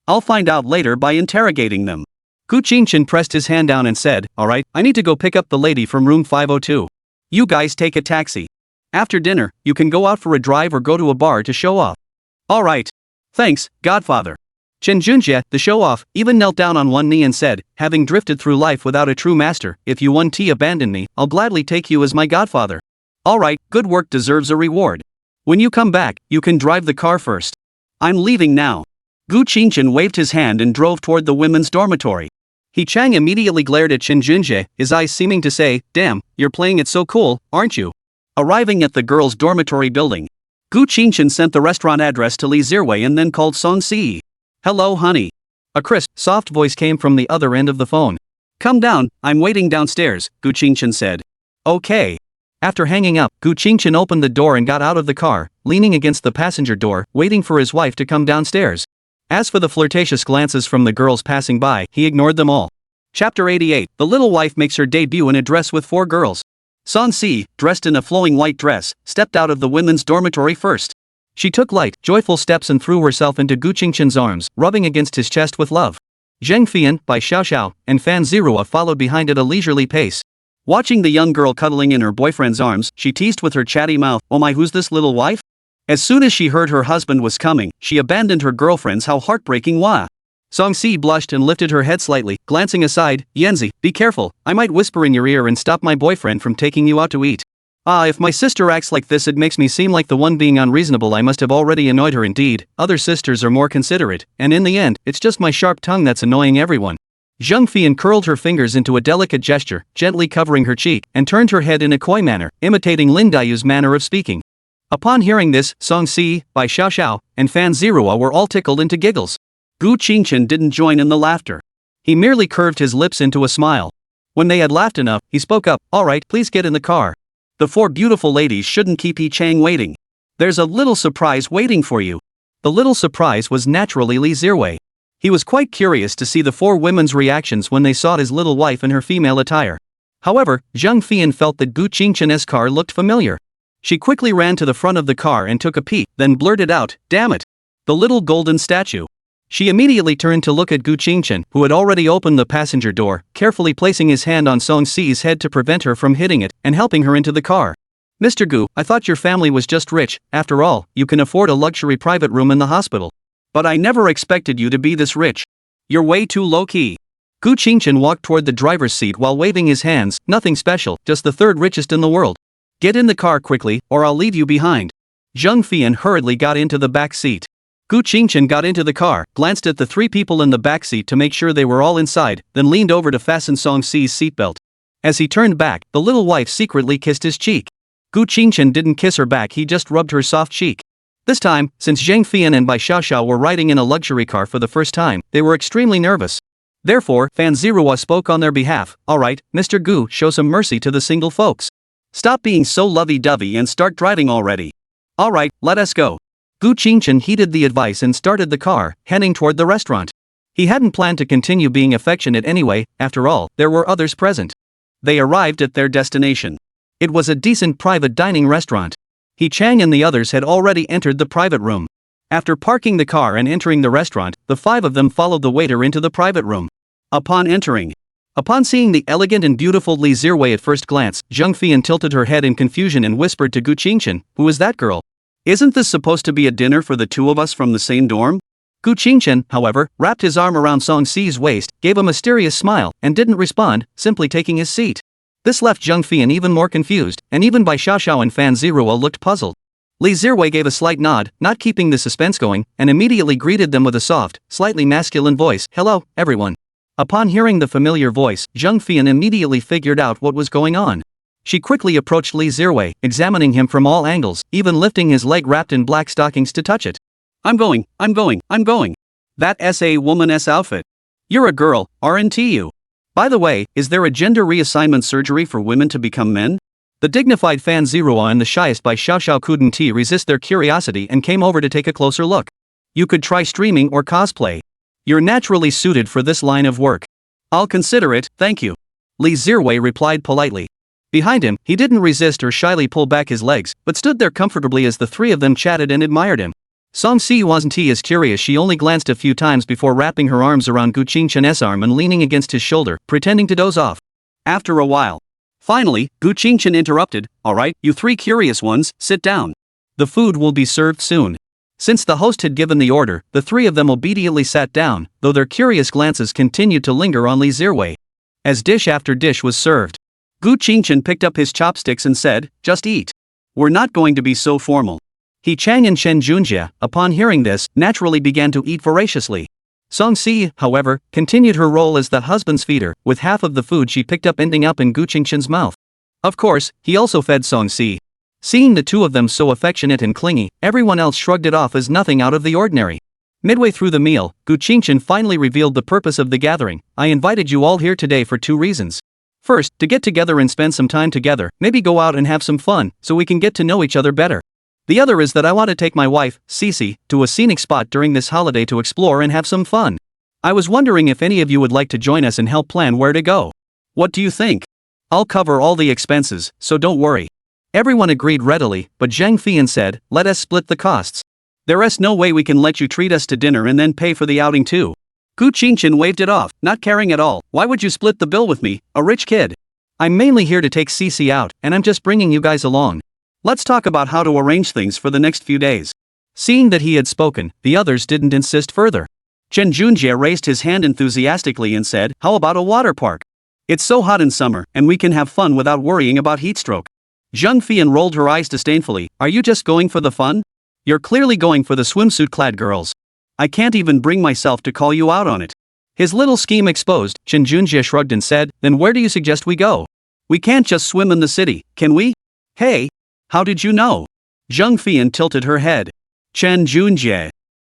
I'll find out later by interrogating them. Gu Qingchen pressed his hand down and said, "Alright, I need to go pick up the lady from room 502. You guys take a taxi. After dinner, you can go out for a drive or go to a bar to show off." "Alright. Thanks, Godfather." Chen Junjie, the show-off, even knelt down on one knee and said, "Having drifted through life without a true master, if you 1T abandon me, I'll gladly take you as my godfather." "Alright, good work deserves a reward. When you come back, you can drive the car first. I'm leaving now." Gu Qingchen waved his hand and drove toward the women's dormitory. He Chang immediately glared at Chen Junjie, his eyes seeming to say, "Damn, you're playing it so cool, aren't you?" Arriving at the girls' dormitory building, Gu Qingchen sent the restaurant address to Li Zirui and then called Song Si. "Hello honey." A crisp, soft voice came from the other end of the phone. Come down, I'm waiting downstairs, Gu Qingchen said. Okay. After hanging up, Gu Qingchen opened the door and got out of the car, leaning against the passenger door, waiting for his wife to come downstairs. As for the flirtatious glances from the girls passing by, he ignored them all. Chapter 88. The little wife makes her debut in a dress with 4 girls. Song-si, dressed in a flowing white dress, stepped out of the women's dormitory first. She took light, joyful steps and threw herself into Gu Qingchen's arms, rubbing against his chest with love. Zheng Fian, by Xiao Xiao, and Fan Zirua followed behind at a leisurely pace. Watching the young girl cuddling in her boyfriend's arms, she teased with her chatty mouth, "Oh my, who's this little wife?" As soon as she heard her husband was coming, she abandoned her girlfriends. How heartbreaking. Wah. Song-si blushed and lifted her head slightly, glancing aside. "Yanzi, be careful, I might whisper in your ear and stop my boyfriend from taking you out to eat." "Ah, if my sister acts like this it makes me seem like the one being unreasonable. I must have already annoyed her indeed. Other sisters are more considerate, and in the end, it's just my sharp tongue that's annoying everyone." Zheng Fian curled her fingers into a delicate gesture, gently covering her cheek, and turned her head in a coy manner, imitating Lin Dayu's manner of speaking. Upon hearing this, Song-si, by Xiao Xiao, and Fan Zirua were all tickled into giggles. Gu Qingchen didn't join in the laughter. He merely curved his lips into a smile. When they had laughed enough, he spoke up, "All right, please get in the car. The 4 beautiful ladies shouldn't keep Yi Chang waiting. There's a little surprise waiting for you." The little surprise was naturally Li Zirwei. He was quite curious to see the 4 women's reactions when they saw his little wife in her female attire. However, Zheng Fian felt that Gu Qingchen's car looked familiar. She quickly ran to the front of the car and took a peek, then blurted out, "Damn it! The little golden statue." She immediately turned to look at Gu Qingchen, who had already opened the passenger door, carefully placing his hand on Song-si's head to prevent her from hitting it, and helping her into the car. "Mr. Gu, I thought your family was just rich. After all, you can afford a luxury private room in the hospital. But I never expected you to be this rich. You're way too low-key." Gu Qingchen walked toward the driver's seat while waving his hands. "Nothing special, just the 3rd richest in the world. Get in the car quickly, or I'll leave you behind." Zheng Fian hurriedly got into the back seat. Gu Qingchen got into the car, glanced at the 3 people in the back seat to make sure they were all inside, then leaned over to fasten Song-si's seatbelt. As he turned back, the little wife secretly kissed his cheek. Gu Qingchen didn't kiss her back, he just rubbed her soft cheek. This time, since Zheng Fian and Bai Xiaoxiao were riding in a luxury car for the first time, they were extremely nervous. Therefore, Fan Zirua spoke on their behalf. "All right, Mr. Gu, show some mercy to the single folks. Stop being so lovey-dovey and start driving already. All right, let us go." Gu Qingchen heeded the advice and started the car, heading toward the restaurant. He hadn't planned to continue being affectionate anyway. After all, there were others present. They arrived at their destination. It was a decent private dining restaurant. Yi Chang and the others had already entered the private room. After parking the car and entering the restaurant, the 5 of them followed the waiter into the private room. Upon seeing the elegant and beautiful Li Zirwei at first glance, Zheng Fian tilted her head in confusion and whispered to Gu Qingchen, "Who is that girl? Isn't this supposed to be a dinner for the 2 of us from the same dorm?" Gu Qingchen, however, wrapped his arm around Song-si's waist, gave a mysterious smile, and didn't respond, simply taking his seat. This left Zheng Fian even more confused, and even Bai Xiaoxiao and Fan Zirua looked puzzled. Li Zirwei gave a slight nod, not keeping the suspense going, and immediately greeted them with a soft, slightly masculine voice, "Hello, everyone." Upon hearing the familiar voice, Zheng Fian immediately figured out what was going on. She quickly approached Li Zirwei, examining him from all angles, even lifting his leg wrapped in black stockings to touch it. I'm going. That SA woman's outfit. You're a girl, aren't you? By the way, is there a gender reassignment surgery for women to become men?" The dignified Fan Zirua and the shyest Bai Xiaoxiao couldn't resist their curiosity and came over to take a closer look. "You could try streaming or cosplay. You're naturally suited for this line of work." "I'll consider it, thank you," Li Zirwei replied politely. Behind him, he didn't resist or shyly pull back his legs, but stood there comfortably as the 3 of them chatted and admired him. Song-si wasn't as curious. She only glanced a few times before wrapping her arms around Gu Qingchen's arm and leaning against his shoulder, pretending to doze off. After a while, finally, Gu Qingchen interrupted, "All right, you 3 curious ones, sit down. The food will be served soon." Since the host had given the order, the 3 of them obediently sat down, though their curious glances continued to linger on Li Zirwei. As dish after dish was served, Gu Qingchen picked up his chopsticks and said, "Just eat. We're not going to be so formal." Yi Chang and Shen Junjia, upon hearing this, naturally began to eat voraciously. Song-si, however, continued her role as the husband's feeder, with half of the food she picked up ending up in Gu Qingchen's mouth. Of course, he also fed Song-si. Seeing the 2 of them so affectionate and clingy, everyone else shrugged it off as nothing out of the ordinary. Midway through the meal, Gu Qingchen finally revealed the purpose of the gathering. I invited you all here today for 2 reasons. First, to get together and spend some time together, maybe go out and have some fun, so we can get to know each other better. The other is that I want to take my wife, Cece, to a scenic spot during this holiday to explore and have some fun. I was wondering if any of you would like to join us and help plan where to go. What do you think? I'll cover all the expenses, so don't worry. Everyone agreed readily, but Zhang Fian said, let us split the costs. There's no way we can let you treat us to dinner and then pay for the outing too. Gu Qingchen waved it off, not caring at all. Why would you split the bill with me, a rich kid? I'm mainly here to take Cece out, and I'm just bringing you guys along. Let's talk about how to arrange things for the next few days. Seeing that he had spoken, the others didn't insist further. Chen Junjie raised his hand enthusiastically and said, how about a water park? It's so hot in summer, and we can have fun without worrying about heatstroke. Zhang Fian rolled her eyes disdainfully. Are you just going for the fun? You're clearly going for the swimsuit-clad girls. I can't even bring myself to call you out on it. His little scheme exposed, Chen Junjie shrugged and said, then where do you suggest we go? We can't just swim in the city, can we? Hey! How did you know? Zhang Fian tilted her head. Chen Junjie.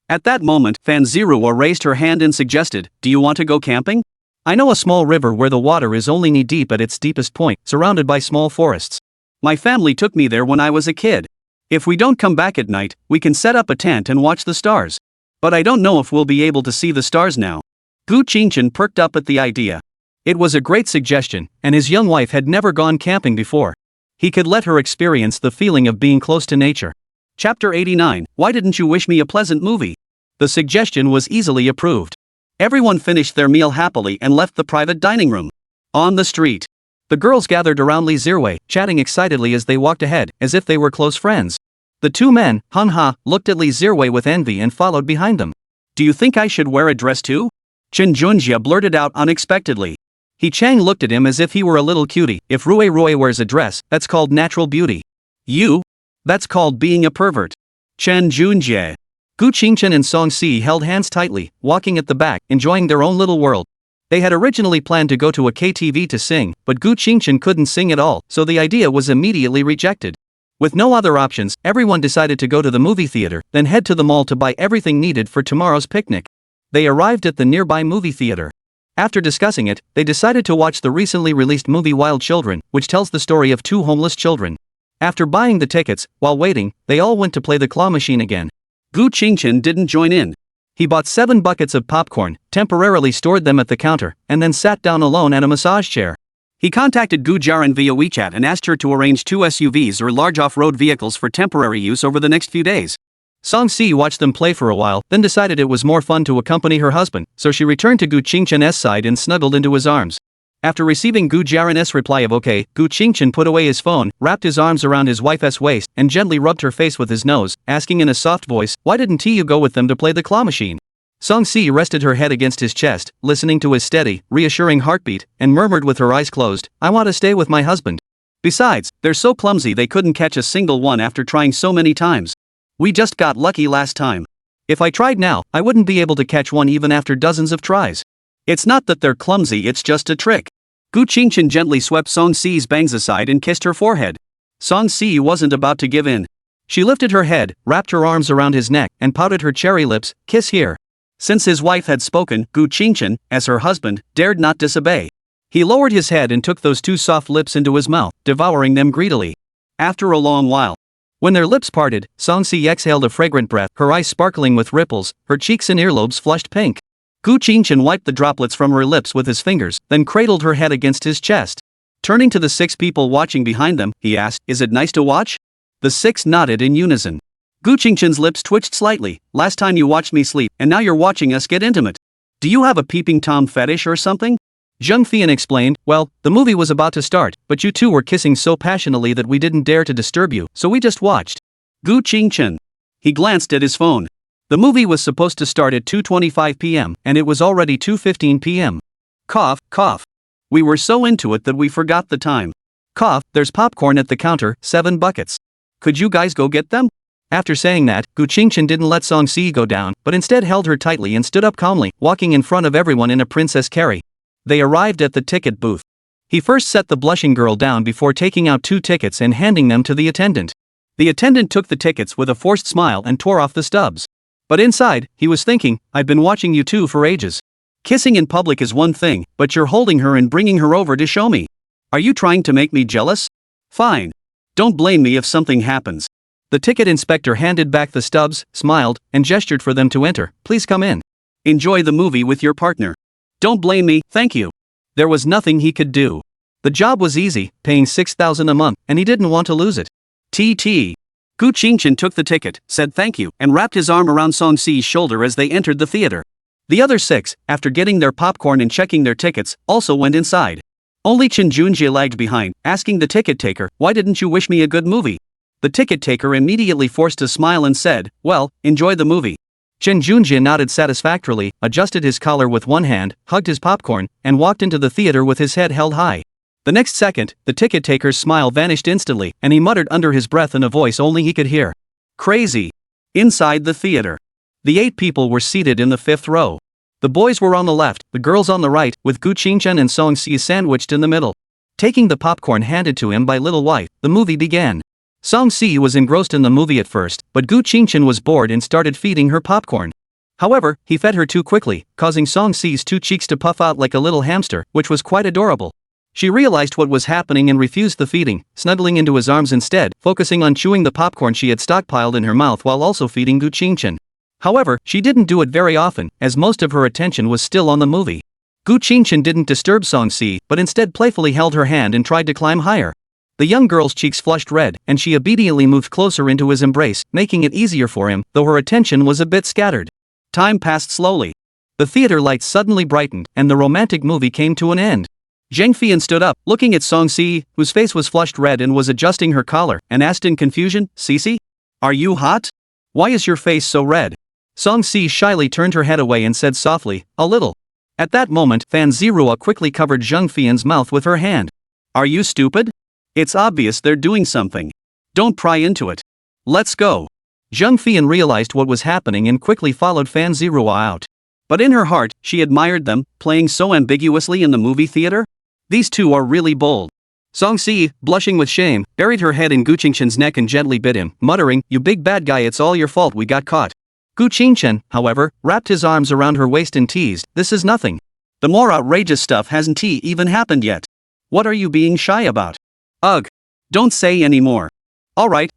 At that moment, Fan Zirua raised her hand and suggested, do you want to go camping? I know a small river where the water is only knee-deep at its deepest point, surrounded by small forests. My family took me there when I was a kid. If we don't come back at night, we can set up a tent and watch the stars. But I don't know if we'll be able to see the stars now. Gu Qingchen perked up at the idea. It was a great suggestion, and his young wife had never gone camping before. He could let her experience the feeling of being close to nature. Chapter 89, Why didn't you wish me a pleasant movie? The suggestion was easily approved. Everyone finished their meal happily and left the private dining room. On the street, the girls gathered around Li Zirui, chatting excitedly as they walked ahead, as if they were close friends. The 2 men, Manhwa, looked at Li Zirui with envy and followed behind them. Do you think I should wear a dress too? Chen Junjie blurted out unexpectedly. He Chang looked at him as if he were a little cutie. If Rui wears a dress, that's called natural beauty. You? That's called being a pervert. Chen Junjie. Gu Qingchen and Song Si held hands tightly, walking at the back, enjoying their own little world. They had originally planned to go to a KTV to sing, but Gu Qingchen couldn't sing at all, so the idea was immediately rejected. With no other options, everyone decided to go to the movie theater, then head to the mall to buy everything needed for tomorrow's picnic. They arrived at the nearby movie theater. After discussing it, they decided to watch the recently released movie Wild Children, which tells the story of 2 homeless children. After buying the tickets, while waiting, they all went to play the claw machine again. Gu Qingchen didn't join in. He bought 7 buckets of popcorn, temporarily stored them at the counter, and then sat down alone at a massage chair. He contacted Gu Jiaran via WeChat and asked her to arrange 2 SUVs or large off-road vehicles for temporary use over the next few days. Song Si watched them play for a while, then decided it was more fun to accompany her husband, so she returned to Gu Qingchen's side and snuggled into his arms. After receiving Gu Jiaran's reply of okay, Gu Qingchen put away his phone, wrapped his arms around his wife's waist, and gently rubbed her face with his nose, asking in a soft voice, why didn't you go with them to play the claw machine? Song Si rested her head against his chest, listening to his steady, reassuring heartbeat, and murmured with her eyes closed, I want to stay with my husband. Besides, they're so clumsy they couldn't catch a single one after trying so many times. We just got lucky last time. If I tried now, I wouldn't be able to catch one even after dozens of tries. It's not that they're clumsy, it's just a trick. Gu Qingchen gently swept Song Si's bangs aside and kissed her forehead. Song Si wasn't about to give in. She lifted her head, wrapped her arms around his neck, and pouted her cherry lips, kiss here. Since his wife had spoken, Gu Qingchen, as her husband, dared not disobey. He lowered his head and took those 2 soft lips into his mouth, devouring them greedily. After a long while, when their lips parted, Song Si exhaled a fragrant breath, her eyes sparkling with ripples, her cheeks and earlobes flushed pink. Gu Qingchen wiped the droplets from her lips with his fingers, then cradled her head against his chest. Turning to the 6 people watching behind them, he asked, is it nice to watch? The 6 nodded in unison. Gu Qingchen's lips twitched slightly. Last time you watched me sleep, and now you're watching us get intimate. Do you have a peeping Tom fetish or something? Zhang Fian explained, well, the movie was about to start, but you 2 were kissing so passionately that we didn't dare to disturb you, so we just watched. Gu Qingchen. He glanced at his phone. The movie was supposed to start at 2:25 p.m., and it was already 2:15 p.m. Cough, cough. We were so into it that we forgot the time. Cough, there's popcorn at the counter, 7 buckets. Could you guys go get them? After saying that, Gu Qingchen didn't let Song Si go down, but instead held her tightly and stood up calmly, walking in front of everyone in a princess carry. They arrived at the ticket booth. He first set the blushing girl down before taking out 2 tickets and handing them to the attendant. The attendant took the tickets with a forced smile and tore off the stubs. But inside, he was thinking, I've been watching you two for ages. Kissing in public is one thing, but you're holding her and bringing her over to show me. Are you trying to make me jealous? Fine. Don't blame me if something happens. The ticket inspector handed back the stubs, smiled, and gestured for them to enter. Please come in. Enjoy the movie with your partner. Don't blame me, thank you. There was nothing he could do. The job was easy, paying 6,000 a month, and he didn't want to lose it. TT. Gu Qingchen took the ticket, said thank you, and wrapped his arm around Song Si's shoulder as they entered the theater. The other 6, after getting their popcorn and checking their tickets, also went inside. Only Chen Junjie lagged behind, asking the ticket taker, why didn't you wish me a good movie? The ticket taker immediately forced a smile and said, well, enjoy the movie. Chen Junjie nodded satisfactorily, adjusted his collar with one hand, hugged his popcorn, and walked into the theater with his head held high. The next second, the ticket taker's smile vanished instantly, and he muttered under his breath in a voice only he could hear. Crazy. Inside the theater. The 8 people were seated in the 5th row. The boys were on the left, the girls on the right, with Gu Qingchen and Song Si sandwiched in the middle. Taking the popcorn handed to him by Little Wife, the movie began. Song Si was engrossed in the movie at first, but Gu Qingchen was bored and started feeding her popcorn. However, he fed her too quickly, causing Song Si's 2 cheeks to puff out like a little hamster, which was quite adorable. She realized what was happening and refused the feeding, snuggling into his arms instead, focusing on chewing the popcorn she had stockpiled in her mouth while also feeding Gu Qingchen. However, she didn't do it very often, as most of her attention was still on the movie. Gu Qingchen didn't disturb Song Si, but instead playfully held her hand and tried to climb higher. The young girl's cheeks flushed red, and she obediently moved closer into his embrace, making it easier for him, though her attention was a bit scattered. Time passed slowly. The theater lights suddenly brightened, and the romantic movie came to an end. Zheng Fian stood up, looking at Song Si, whose face was flushed red and was adjusting her collar, and asked in confusion, Sisi? Are you hot? Why is your face so red? Song Si shyly turned her head away and said softly, a little. At that moment, Fan Zirua quickly covered Zheng Fian's mouth with her hand. Are you stupid? It's obvious they're doing something. Don't pry into it. Let's go. Zheng Fian realized what was happening and quickly followed Fan Zirua out. But in her heart, she admired them, playing so ambiguously in the movie theater. These two are really bold. Song Si, blushing with shame, buried her head in Gu Qingchen's neck and gently bit him, muttering, you big bad guy, it's all your fault we got caught. Gu Qingchen, however, wrapped his arms around her waist and teased, this is nothing. The more outrageous stuff hasn't even happened yet. What are you being shy about? Ugh. Don't say any more. Alright.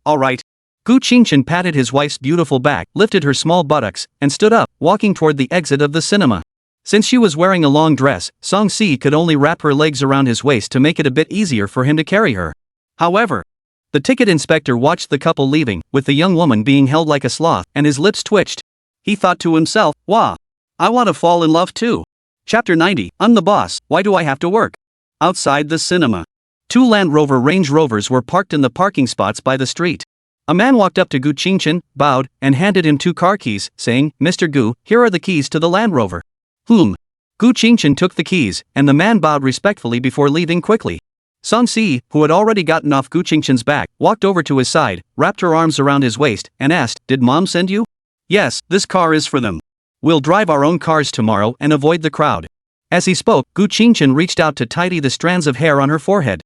Gu Qingchen patted his wife's beautiful back, lifted her small buttocks, and stood up, walking toward the exit of the cinema. Since she was wearing a long dress, Song Si could only wrap her legs around his waist to make it a bit easier for him to carry her. However, the ticket inspector watched the couple leaving, with the young woman being held like a sloth, and his lips twitched. He thought to himself, wow. I want to fall in love too. Chapter 90, I'm the boss, why do I have to work? Outside the cinema. 2 Land Rover Range Rovers were parked in the parking spots by the street. A man walked up to Gu Qingchen, bowed, and handed him 2 car keys, saying, Mr. Gu, here are the keys to the Land Rover. Gu Qingchen took the keys, and the man bowed respectfully before leaving quickly. Song Si, who had already gotten off Gu Qingchen's back, walked over to his side, wrapped her arms around his waist, and asked, did Mom send you? Yes, this car is for them. We'll drive our own cars tomorrow and avoid the crowd. As he spoke, Gu Qingchen reached out to tidy the strands of hair on her forehead.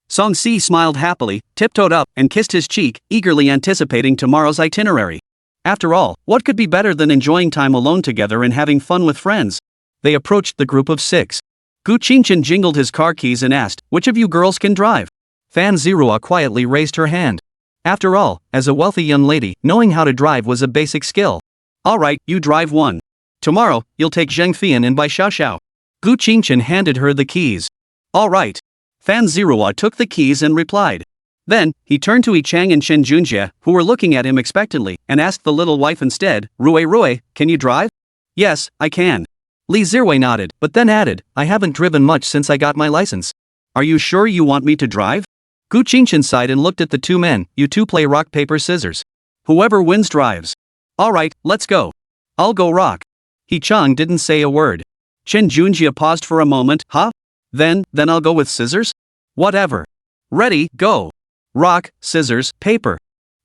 Song Si smiled happily, tiptoed up, and kissed his cheek, eagerly anticipating tomorrow's itinerary. After all, what could be better than enjoying time alone together and having fun with friends? They approached the group of 6. Gu Qingchen jingled his car keys and asked, which of you girls can drive? Fan Zirua quietly raised her hand. After all, as a wealthy young lady, knowing how to drive was a basic skill. Alright, you drive one. Tomorrow, you'll take Zheng Fian and Bai Xiaoxiao. Gu Qingchen handed her the keys. Alright. Fan Zirua took the keys and replied. Then, he turned to Yi Chang and Chen Junjie, who were looking at him expectantly, and asked the little wife instead, Rui, can you drive? Yes, I can. Li Zirui nodded, but then added, I haven't driven much since I got my license. Are you sure you want me to drive? Gu Qingchen sighed and looked at the 2 men, you two play rock paper scissors. Whoever wins drives. Alright, let's go. I'll go rock. Yi Chang didn't say a word. Chen Junjie paused for a moment, huh? Then I'll go with scissors? Whatever. Ready, go. Rock, scissors, paper.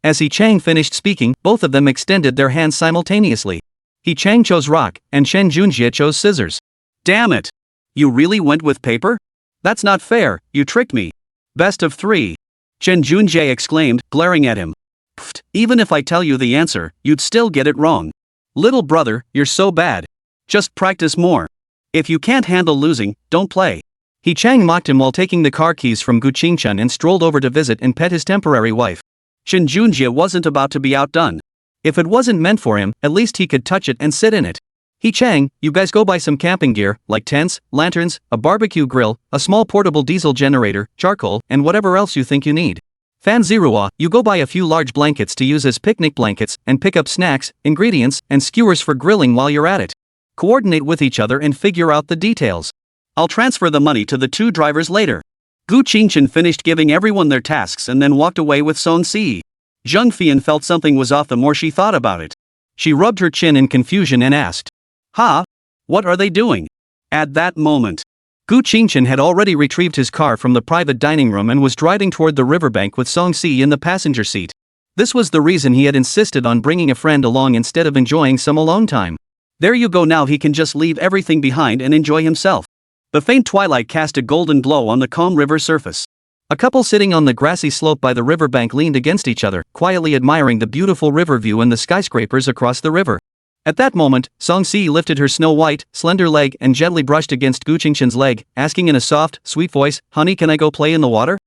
As Yi Chang finished speaking, both of them extended their hands simultaneously. Yi Chang chose rock, and Chen Junjie chose scissors. Damn it! You really went with paper? That's not fair, you tricked me. Best of 3. Chen Junjie exclaimed, glaring at him. Pfft, even if I tell you the answer, you'd still get it wrong. Little brother, you're so bad. Just practice more. If you can't handle losing, don't play. He Chang mocked him while taking the car keys from Gu Qingchen and strolled over to visit and pet his temporary wife. Shin Junjie wasn't about to be outdone. If it wasn't meant for him, at least he could touch it and sit in it. He Chang, you guys go buy some camping gear, like tents, lanterns, a barbecue grill, a small portable diesel generator, charcoal, and whatever else you think you need. Fan Zirua, you go buy a few large blankets to use as picnic blankets, and pick up snacks, ingredients, and skewers for grilling while you're at it. Coordinate with each other and figure out the details. I'll transfer the money to the two drivers later. Gu Qingchen finished giving everyone their tasks and then walked away with Song Si. Zheng Fian felt something was off the more she thought about it. She rubbed her chin in confusion and asked, "Ha? What are they doing?" At that moment, Gu Qingchen had already retrieved his car from the private dining room and was driving toward the riverbank with Song Si in the passenger seat. This was the reason he had insisted on bringing a friend along instead of enjoying some alone time. There you go, now he can just leave everything behind and enjoy himself. The faint twilight cast a golden glow on the calm river surface. A couple sitting on the grassy slope by the riverbank leaned against each other, quietly admiring the beautiful river view and the skyscrapers across the river. At that moment, Song Si lifted her snow-white, slender leg and gently brushed against Gu Qingchen's leg, asking in a soft, sweet voice, "Honey, can I go play in the water?"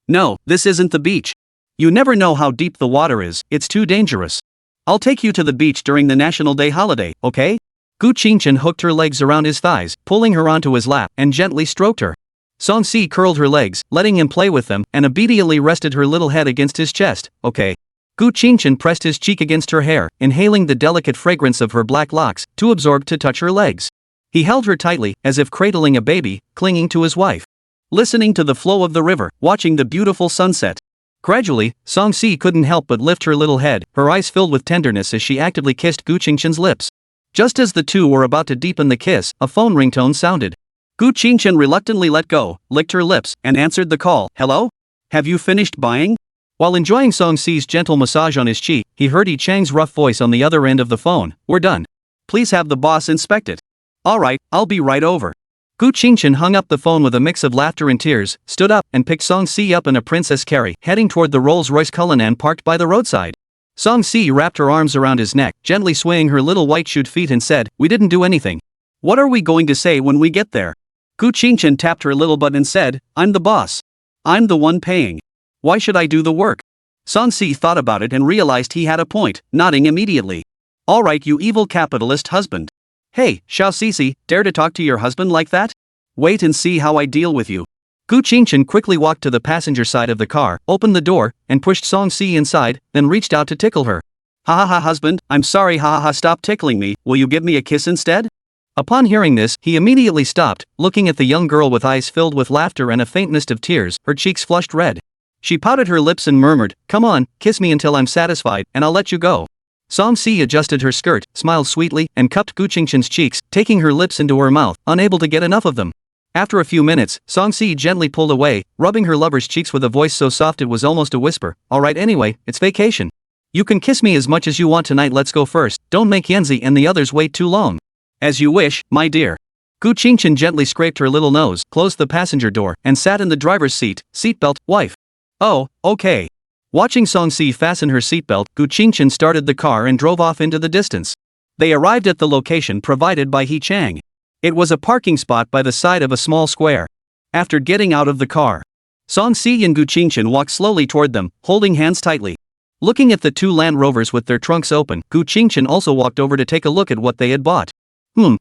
"No, this isn't the beach. You never know how deep the water is, it's too dangerous. I'll take you to the beach during the National Day holiday, okay?" Gu Qingchen hooked her legs around his thighs, pulling her onto his lap, and gently stroked her. Song Si curled her legs, letting him play with them, and obediently rested her little head against his chest. "Okay." Gu Qingchen pressed his cheek against her hair, inhaling the delicate fragrance of her black locks, too absorbed to touch her legs. He held her tightly, as if cradling a baby, clinging to his wife. Listening to the flow of the river, watching the beautiful sunset. Gradually, Song Si couldn't help but lift her little head, her eyes filled with tenderness as she actively kissed Gu Qingchen's lips. Just as the two were about to deepen the kiss, a phone ringtone sounded. Gu Qingchen reluctantly let go, licked her lips, and answered the call. "Hello? Have you finished buying?" While enjoying Song Si's gentle massage on his cheek, he heard Yi Chang's rough voice on the other end of the phone. "We're done. Please have the boss inspect it." "Alright, I'll be right over." Gu Qingchen hung up the phone with a mix of laughter and tears, stood up, and picked Song Si up in a princess carry, heading toward the Rolls-Royce Cullinan parked by the roadside. Song Si wrapped her arms around his neck, gently swaying her little white-shoed feet and said, "We didn't do anything." "What are we going to say when we get there?" Gu Qingchen tapped her little butt and said, "I'm the boss. I'm the one paying. Why should I do the work?" Song Si thought about it and realized he had a point, nodding immediately. "Alright, you evil capitalist husband. Hey, Xiao Sisi, dare to talk to your husband like that? Wait and see how I deal with you." Gu Qingchen quickly walked to the passenger side of the car, opened the door, and pushed Song Si inside, then reached out to tickle her. "Ha ha ha, husband, I'm sorry, ha ha ha, stop tickling me, will you give me a kiss instead?" Upon hearing this, he immediately stopped, looking at the young girl with eyes filled with laughter and a faint mist of tears, her cheeks flushed red. She pouted her lips and murmured, "Come on, kiss me until I'm satisfied, and I'll let you go." Song Si adjusted her skirt, smiled sweetly, and cupped Gu Qingchen's cheeks, taking her lips into her mouth, unable to get enough of them. After a few minutes, Song Si gently pulled away, rubbing her lover's cheeks with a voice so soft it was almost a whisper. "Alright, anyway, it's vacation. You can kiss me as much as you want tonight, let's go first, don't make Yanzi and the others wait too long." "As you wish, my dear." Gu Qingchen gently scraped her little nose, closed the passenger door, and sat in the driver's seat. "Seatbelt, wife." "Oh, okay." Watching Song Si fasten her seatbelt, Gu Qingchen started the car and drove off into the distance. They arrived at the location provided by Yi Chang. It was a parking spot by the side of a small square. After getting out of the car, Song Si and Gu Qingchen walked slowly toward them, holding hands tightly. Looking at the two Land Rovers with their trunks open, Gu Qingchen also walked over to take a look at what they had bought.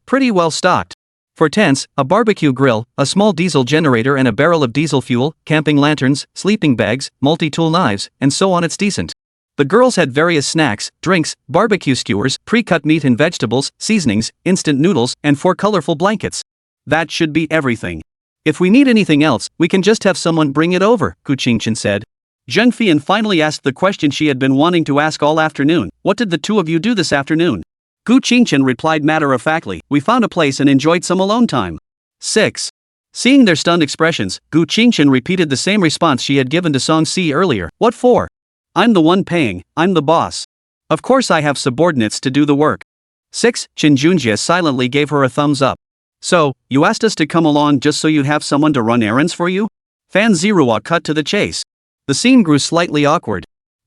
Pretty well stocked. For tents, a barbecue grill, a small diesel generator and a barrel of diesel fuel, camping lanterns, sleeping bags, multi-tool knives, and so on, it's decent. The girls had various snacks, drinks, barbecue skewers, pre-cut meat and vegetables, seasonings, instant noodles, and 4 colorful blankets. That should be everything. "If we need anything else, we can just have someone bring it over," Gu Qingchen said. Zheng Fian finally asked the question she had been wanting to ask all afternoon. "What did the two of you do this afternoon?" Gu Qingchen replied matter-of-factly, "We found a place and enjoyed some alone time." 6. Seeing their stunned expressions, Gu Qingchen repeated the same response she had given to Song Si earlier. "What for? I'm the one paying, I'm the boss. Of course I have subordinates to do the work." 6. Qin Junjie silently gave her a thumbs up. "So, you asked us to come along just so you'd have someone to run errands for you?" Fan Zirua cut to the chase. The scene grew slightly awkward.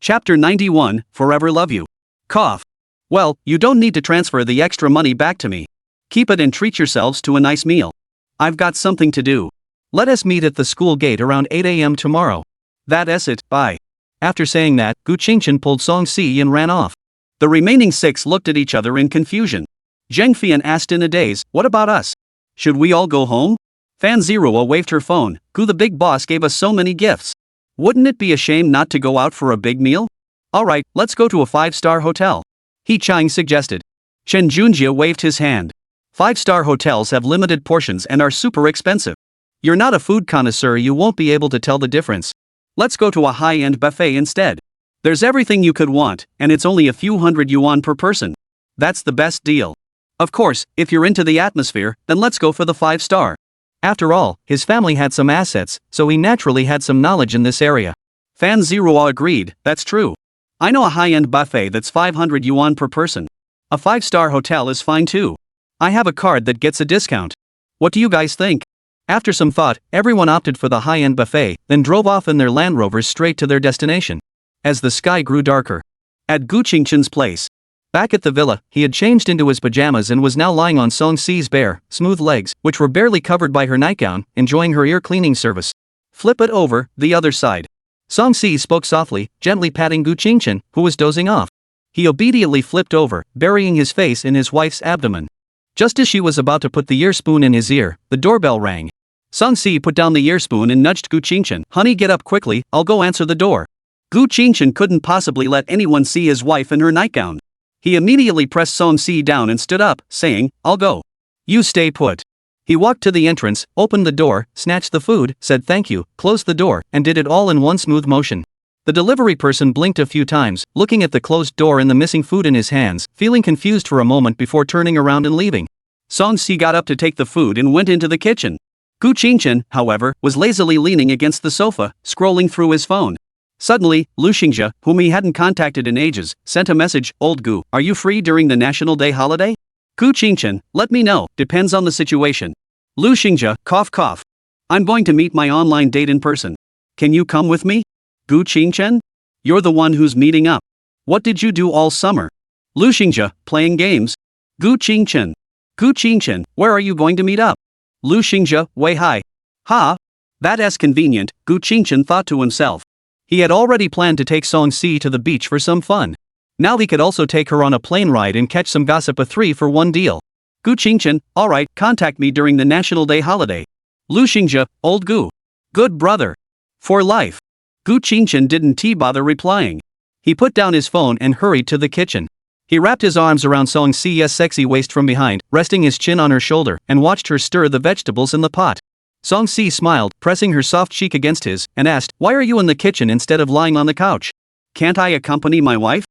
Chapter 91, Forever Love You. Cough. Well, you don't need to transfer the extra money back to me. Keep it and treat yourselves to a nice meal. I've got something to do. Let us meet at the school gate around 8 a.m. tomorrow. That's it, bye. After saying that, Gu Qingchen pulled Song Si and ran off. The remaining 6 looked at each other in confusion. Zheng Fian asked in a daze, what about us? Should we all go home? Fan Zeroa waved her phone, Gu the big boss gave us so many gifts. Wouldn't it be a shame not to go out for a big meal? Alright, let's go to a 5-star hotel. He Chang suggested. Chen Junjia waved his hand. 5-star hotels have limited portions and are super expensive. You're not a food connoisseur, you won't be able to tell the difference. Let's go to a high-end buffet instead. There's everything you could want, and it's only a few hundred yuan per person. That's the best deal. Of course, if you're into the atmosphere, then let's go for the 5-star. After all, his family had some assets, so he naturally had some knowledge in this area. Fan Zeroa agreed, that's true. I know a high-end buffet that's 500 yuan per person. A 5-star hotel is fine too. I have a card that gets a discount. What do you guys think? After some thought, everyone opted for the high-end buffet, then drove off in their Land Rovers straight to their destination. As the sky grew darker. At Gu Qingchen's place. Back at the villa, he had changed into his pajamas and was now lying on Song Si's bare, smooth legs, which were barely covered by her nightgown, enjoying her ear cleaning service. Flip it over, the other side. Song Si spoke softly, gently patting Gu Qingchen, who was dozing off. He obediently flipped over, burying his face in his wife's abdomen. Just as she was about to put the ear spoon in his ear, the doorbell rang. Song Si put down the ear spoon and nudged Gu Qingchen. Honey, get up quickly, I'll go answer the door. Gu Qingchen couldn't possibly let anyone see his wife in her nightgown. He immediately pressed Song Si down and stood up, saying, I'll go. You stay put. He walked to the entrance, opened the door, snatched the food, said thank you, closed the door, and did it all in one smooth motion. The delivery person blinked a few times, looking at the closed door and the missing food in his hands, feeling confused for a moment before turning around and leaving. Song Si got up to take the food and went into the kitchen. Gu Qingchen, however, was lazily leaning against the sofa, scrolling through his phone. Suddenly, Lu Xingzhe, whom he hadn't contacted in ages, sent a message, Old Gu, are you free during the National Day holiday? Gu Qingchen, let me know, depends on the situation. Lu Xingzhe, cough cough. I'm going to meet my online date in person. Can you come with me? Gu Qingchen? You're the one who's meeting up. What did you do all summer? Lu Xingzhe, playing games. Gu Qingchen. Gu Qingchen, where are you going to meet up? Lu Xingzhe, way hi. Ha? That's convenient, Gu Qingchen thought to himself. He had already planned to take Song Si to the beach for some fun. Now he could also take her on a plane ride and catch some gossip, a 3-for-1 deal. Gu Qingchen, alright, contact me during the National Day holiday. Lu Xingzhe, old Gu. Good brother. For life. Gu Qingchen didn't bother replying. He put down his phone and hurried to the kitchen. He wrapped his arms around Song Si's sexy waist from behind, resting his chin on her shoulder, and watched her stir the vegetables in the pot. Song Si smiled, pressing her soft cheek against his, and asked, why are you in the kitchen instead of lying on the couch? Can't I accompany my wife?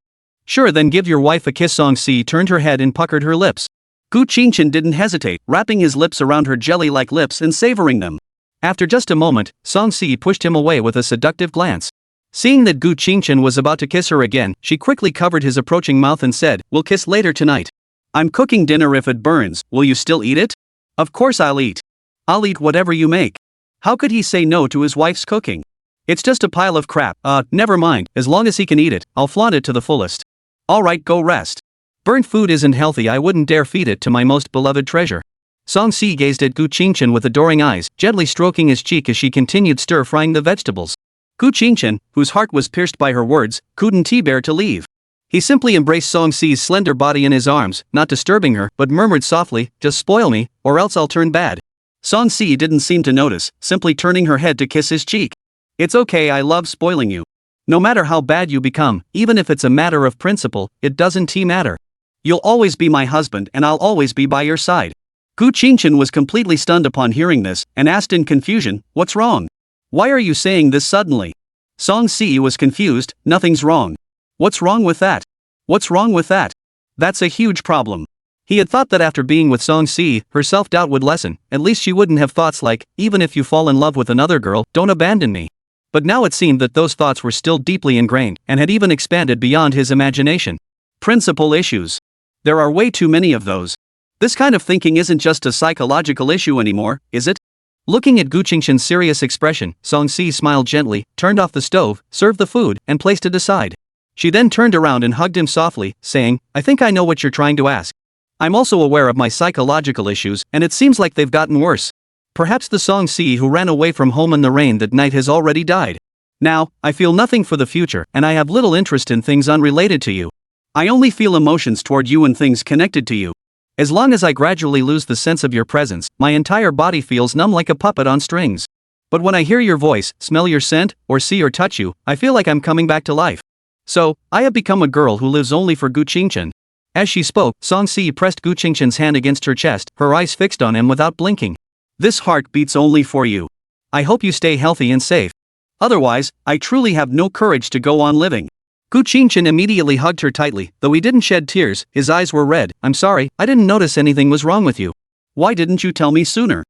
Sure, then give your wife a kiss. Song Si turned her head and puckered her lips. Gu Qingchen didn't hesitate, wrapping his lips around her jelly-like lips and savoring them. After just a moment, Song Si pushed him away with a seductive glance. Seeing that Gu Qingchen was about to kiss her again, she quickly covered his approaching mouth and said, we'll kiss later tonight. I'm cooking dinner. If it burns, will you still eat it? Of course I'll eat. I'll eat whatever you make. How could he say no to his wife's cooking? It's just a pile of crap. Never mind, as long as he can eat it, I'll flaunt it to the fullest. Alright, go rest. Burnt food isn't healthy, I wouldn't dare feed it to my most beloved treasure. Song Si gazed at Gu Qingchen with adoring eyes, gently stroking his cheek as she continued stir-frying the vegetables. Gu Qingchen, whose heart was pierced by her words, couldn't bear to leave. He simply embraced Song Si's slender body in his arms, not disturbing her, but murmured softly, just spoil me, or else I'll turn bad. Song Si didn't seem to notice, simply turning her head to kiss his cheek. It's okay, I love spoiling you. No matter how bad you become, even if it's a matter of principle, it doesn't matter. You'll always be my husband and I'll always be by your side. Gu Qingchen was completely stunned upon hearing this, and asked in confusion, what's wrong? Why are you saying this suddenly? Song Si was confused, nothing's wrong. What's wrong with that? What's wrong with that? That's a huge problem. He had thought that after being with Song Si, her self-doubt would lessen, at least she wouldn't have thoughts like, even if you fall in love with another girl, don't abandon me. But now it seemed that those thoughts were still deeply ingrained, and had even expanded beyond his imagination. Principal issues. There are way too many of those. This kind of thinking isn't just a psychological issue anymore, is it? Looking at Gu Qingchen's serious expression, Song Si smiled gently, turned off the stove, served the food, and placed it aside. She then turned around and hugged him softly, saying, I think I know what you're trying to ask. I'm also aware of my psychological issues, and it seems like they've gotten worse. Perhaps the Song Si who ran away from home in the rain that night has already died. Now, I feel nothing for the future, and I have little interest in things unrelated to you. I only feel emotions toward you and things connected to you. As long as I gradually lose the sense of your presence, my entire body feels numb like a puppet on strings. But when I hear your voice, smell your scent, or see or touch you, I feel like I'm coming back to life. So, I have become a girl who lives only for Gu Qingchen. As she spoke, Song Si pressed Gu Qingchen's hand against her chest, her eyes fixed on him without blinking. This heart beats only for you. I hope you stay healthy and safe. Otherwise, I truly have no courage to go on living. Gu Qingchen immediately hugged her tightly, though he didn't shed tears, his eyes were red. I'm sorry, I didn't notice anything was wrong with you. Why didn't you tell me sooner?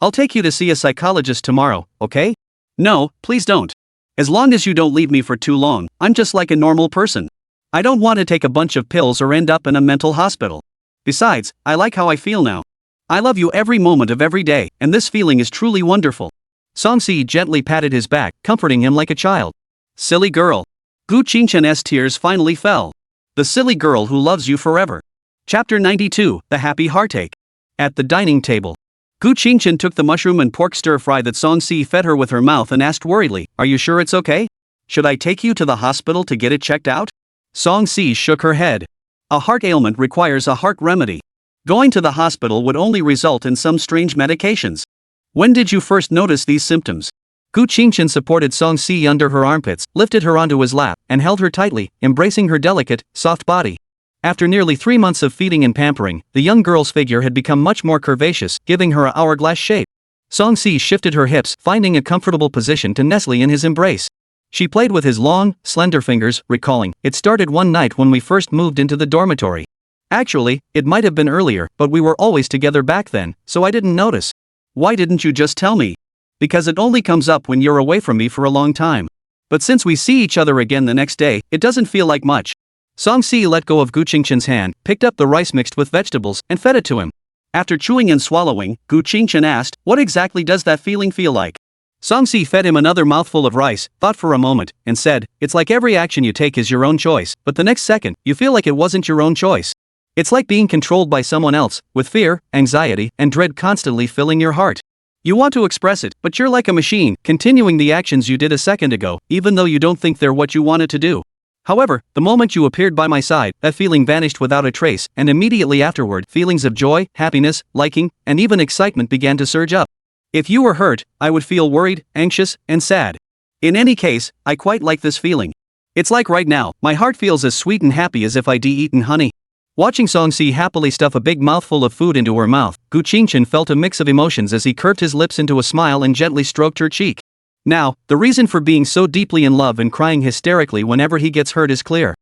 I'll take you to see a psychologist tomorrow, okay? No, please don't. As long as you don't leave me for too long, I'm just like a normal person. I don't want to take a bunch of pills or end up in a mental hospital. Besides, I like how I feel now. I love you every moment of every day, and this feeling is truly wonderful. Song Si gently patted his back, comforting him like a child. Silly girl. Gu Qingchen's tears finally fell. The silly girl who loves you forever. Chapter 92, The Happy Heartache. At the dining table. Gu Qingchen took the mushroom and pork stir-fry that Song Si fed her with her mouth and asked worriedly, Are you sure it's okay? Should I take you to the hospital to get it checked out? Song Si shook her head. A heart ailment requires a heart remedy. Going to the hospital would only result in some strange medications. When did you first notice these symptoms? Gu Qingchen supported Song Si under her armpits, lifted her onto his lap, and held her tightly, embracing her delicate, soft body. After nearly 3 months of feeding and pampering, the young girl's figure had become much more curvaceous, giving her an hourglass shape. Song Si shifted her hips, finding a comfortable position to nestle in his embrace. She played with his long, slender fingers, recalling, It started one night when we first moved into the dormitory. Actually, it might have been earlier, but we were always together back then, so I didn't notice. Why didn't you just tell me? Because it only comes up when you're away from me for a long time. But since we see each other again the next day, it doesn't feel like much. Song Si let go of Gu Qingchen's hand, picked up the rice mixed with vegetables, and fed it to him. After chewing and swallowing, Gu Qingchen asked, What exactly does that feeling feel like? Song Si fed him another mouthful of rice, thought for a moment, and said, It's like every action you take is your own choice, but the next second, you feel like it wasn't your own choice. It's like being controlled by someone else, with fear, anxiety, and dread constantly filling your heart. You want to express it, but you're like a machine, continuing the actions you did a second ago, even though you don't think they're what you wanted to do. However, the moment you appeared by my side, that feeling vanished without a trace, and immediately afterward, feelings of joy, happiness, liking, and even excitement began to surge up. If you were hurt, I would feel worried, anxious, and sad. In any case, I quite like this feeling. It's like right now, my heart feels as sweet and happy as if I'd eaten honey. Watching Song Si happily stuff a big mouthful of food into her mouth, Gu Qingchen felt a mix of emotions as he curved his lips into a smile and gently stroked her cheek. Now, the reason for being so deeply in love and crying hysterically whenever he gets hurt is clear.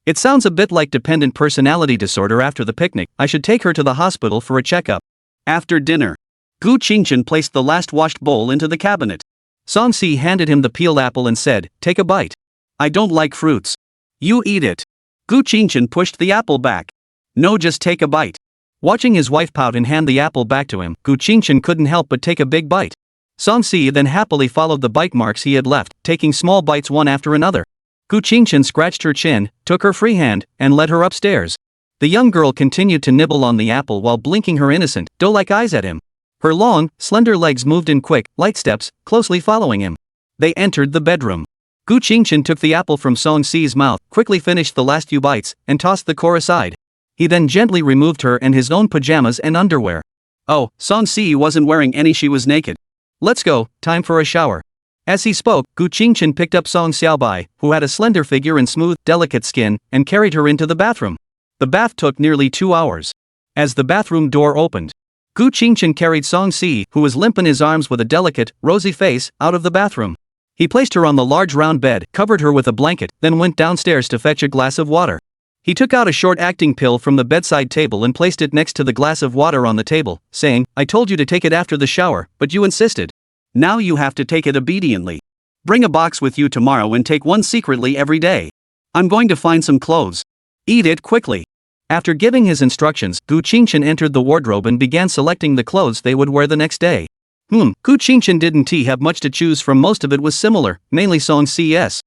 It sounds a bit like dependent personality disorder. After the picnic, I should take her to the hospital for a checkup. After dinner, Gu Qingchen placed the last washed bowl into the cabinet. Song Si handed him the peeled apple and said, Take a bite. I don't like fruits. You eat it. Gu Qingchen pushed the apple back. No, just take a bite. Watching his wife pout and hand the apple back to him, Gu Qingchen couldn't help but take a big bite. Song Si then happily followed the bite marks he had left, taking small bites one after another. Gu Qingchen scratched her chin, took her free hand, and led her upstairs. The young girl continued to nibble on the apple while blinking her innocent, doe-like eyes at him. Her long, slender legs moved in quick, light steps, closely following him. They entered the bedroom. Gu Qingchen took the apple from Song Si's mouth, quickly finished the last few bites, and tossed the core aside. He then gently removed her and his own pajamas and underwear. Oh, Song Si wasn't wearing any, she was naked. Let's go, time for a shower. As he spoke, Gu Qingchen picked up Song Xiaobai, who had a slender figure and smooth, delicate skin, and carried her into the bathroom. The bath took nearly 2 hours. As the bathroom door opened, Gu Qingchen carried Song Si, who was limp in his arms with a delicate, rosy face, out of the bathroom. He placed her on the large round bed, covered her with a blanket, then went downstairs to fetch a glass of water. He took out a short-acting pill from the bedside table and placed it next to the glass of water on the table, saying, I told you to take it after the shower, but you insisted. Now you have to take it obediently. Bring a box with you tomorrow and take one secretly every day. I'm going to find some clothes. Eat it quickly. After giving his instructions, Gu Qingchen entered the wardrobe and began selecting the clothes they would wear the next day. Gu Qingchen didn't have much to choose from. Most of it was similar, mainly Song Si's.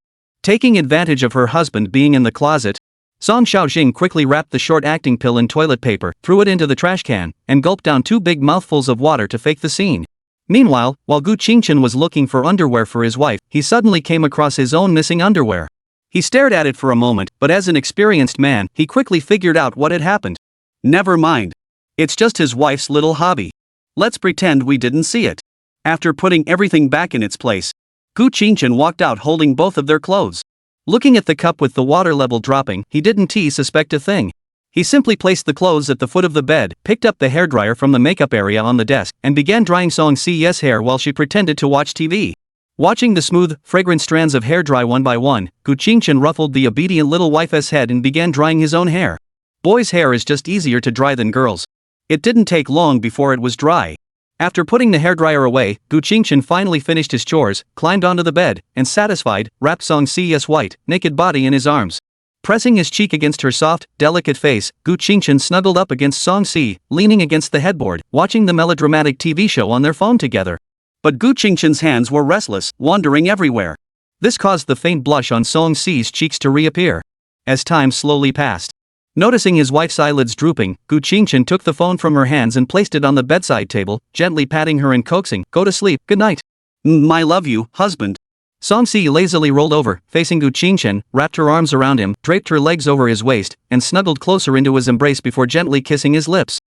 Taking advantage of her husband being in the closet, Song Xiaojing quickly wrapped the short acting pill in toilet paper, threw it into the trash can, and gulped down 2 big mouthfuls of water to fake the scene. Meanwhile, while Gu Qingchen was looking for underwear for his wife, he suddenly came across his own missing underwear. He stared at it for a moment, but as an experienced man, he quickly figured out what had happened. Never mind. It's just his wife's little hobby. Let's pretend we didn't see it. After putting everything back in its place, Gu Qingchen walked out holding both of their clothes. Looking at the cup with the water level dropping, he didn't suspect a thing. He simply placed the clothes at the foot of the bed, picked up the hairdryer from the makeup area on the desk, and began drying Song Si's hair while she pretended to watch TV. Watching the smooth, fragrant strands of hair dry one by one, Gu Qingchen ruffled the obedient little wife's head and began drying his own hair. Boys' hair is just easier to dry than girls'. It didn't take long before it was dry. After putting the hairdryer away, Gu Qingchen finally finished his chores, climbed onto the bed, and satisfied, wrapped Song Si's white, naked body in his arms. Pressing his cheek against her soft, delicate face, Gu Qingchen snuggled up against Song Si, leaning against the headboard, watching the melodramatic TV show on their phone together. But Gu Qingchen's hands were restless, wandering everywhere. This caused the faint blush on Song Si's cheeks to reappear. As time slowly passed, noticing his wife's eyelids drooping, Gu Qingchen took the phone from her hands and placed it on the bedside table, gently patting her and coaxing, "Go to sleep, good night." "I love you, husband." Song Si lazily rolled over, facing Gu Qingchen, wrapped her arms around him, draped her legs over his waist, and snuggled closer into his embrace before gently kissing his lips.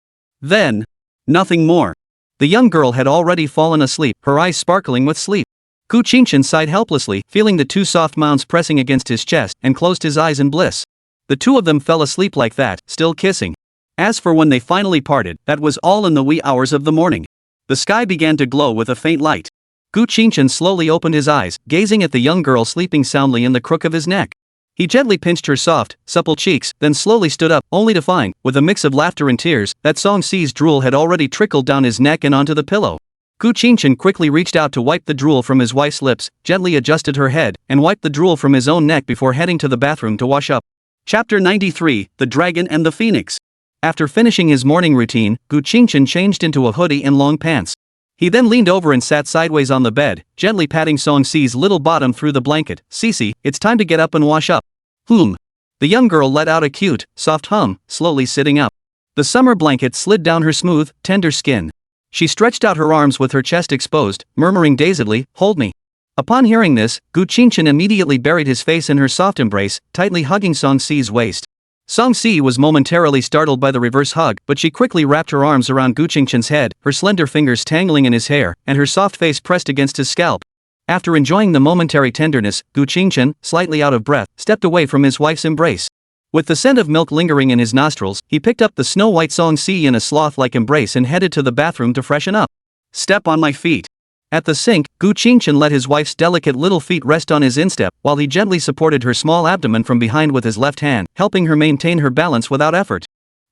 Then, nothing more. The young girl had already fallen asleep, her eyes sparkling with sleep. Gu Qingchen sighed helplessly, feeling the 2 soft mounds pressing against his chest, and closed his eyes in bliss. The 2 of them fell asleep like that, still kissing. As for when they finally parted, that was all in the wee hours of the morning. The sky began to glow with a faint light. Gu Qingchen slowly opened his eyes, gazing at the young girl sleeping soundly in the crook of his neck. He gently pinched her soft, supple cheeks, then slowly stood up, only to find, with a mix of laughter and tears, that Song Si's drool had already trickled down his neck and onto the pillow. Gu Qingchen quickly reached out to wipe the drool from his wife's lips, gently adjusted her head, and wiped the drool from his own neck before heading to the bathroom to wash up. Chapter 93, The Dragon and the Phoenix. After finishing his morning routine, Gu Qingchen changed into a hoodie and long pants. He then leaned over and sat sideways on the bed, gently patting Song Si's little bottom through the blanket. "Sisi, it's time to get up and wash up." The young girl let out a cute, soft hum, slowly sitting up. The summer blanket slid down her smooth, tender skin. She stretched out her arms with her chest exposed, murmuring dazedly, "Hold me." Upon hearing this, Gu Qingchen immediately buried his face in her soft embrace, tightly hugging Song Si's waist. Song Si was momentarily startled by the reverse hug, but she quickly wrapped her arms around Gu Qingchen's head, her slender fingers tangling in his hair, and her soft face pressed against his scalp. After enjoying the momentary tenderness, Gu Qingchen, slightly out of breath, stepped away from his wife's embrace. With the scent of milk lingering in his nostrils, he picked up the snow-white Song Si in a sloth-like embrace and headed to the bathroom to freshen up. "Step on my feet." At the sink, Gu Qingchen let his wife's delicate little feet rest on his instep, while he gently supported her small abdomen from behind with his left hand, helping her maintain her balance without effort.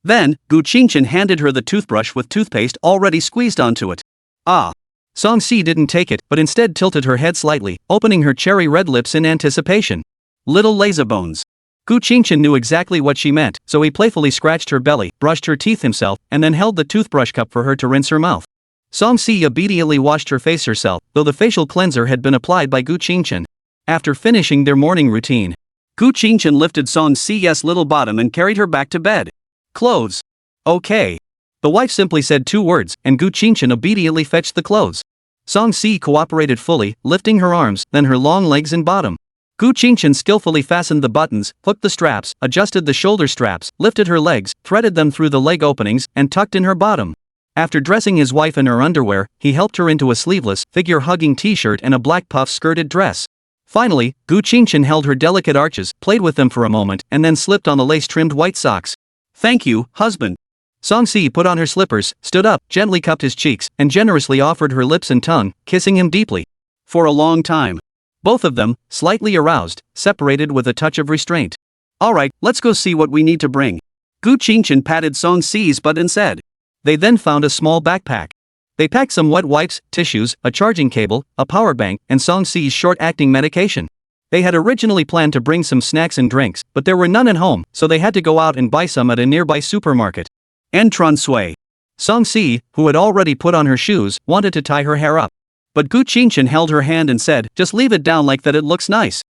Then, Gu Qingchen handed her the toothbrush with toothpaste already squeezed onto it. "Ah." Song Si didn't take it, but instead tilted her head slightly, opening her cherry-red lips in anticipation. "Little lazybones." Gu Qingchen knew exactly what she meant, so he playfully scratched her belly, brushed her teeth himself, and then held the toothbrush cup for her to rinse her mouth. Song Si obediently washed her face herself, though the facial cleanser had been applied by Gu Qingchen. After finishing their morning routine, Gu Qingchen lifted Song Si's little bottom and carried her back to bed. "Clothes." "Okay." The wife simply said 2 words, and Gu Qingchen obediently fetched the clothes. Song Si cooperated fully, lifting her arms, then her long legs and bottom. Gu Qingchen skillfully fastened the buttons, hooked the straps, adjusted the shoulder straps, lifted her legs, threaded them through the leg openings, and tucked in her bottom. After dressing his wife in her underwear, he helped her into a sleeveless, figure-hugging t-shirt and a black puff-skirted dress. Finally, Gu Qingchen held her delicate arches, played with them for a moment, and then slipped on the lace-trimmed white socks. "Thank you, husband." Song Si put on her slippers, stood up, gently cupped his cheeks, and generously offered her lips and tongue, kissing him deeply. For a long time. Both of them, slightly aroused, separated with a touch of restraint. "Alright, let's go see what we need to bring." Gu Qingchen patted Song Si's butt and said. They then found a small backpack. They packed some wet wipes, tissues, a charging cable, a power bank, and Song Si's short-acting medication. They had originally planned to bring some snacks and drinks, but there were none at home, so they had to go out and buy some at a nearby supermarket. Entranceway. Song Si, who had already put on her shoes, wanted to tie her hair up. But Gu Qingchen held her hand and said, "Just leave it down like that, it looks nice."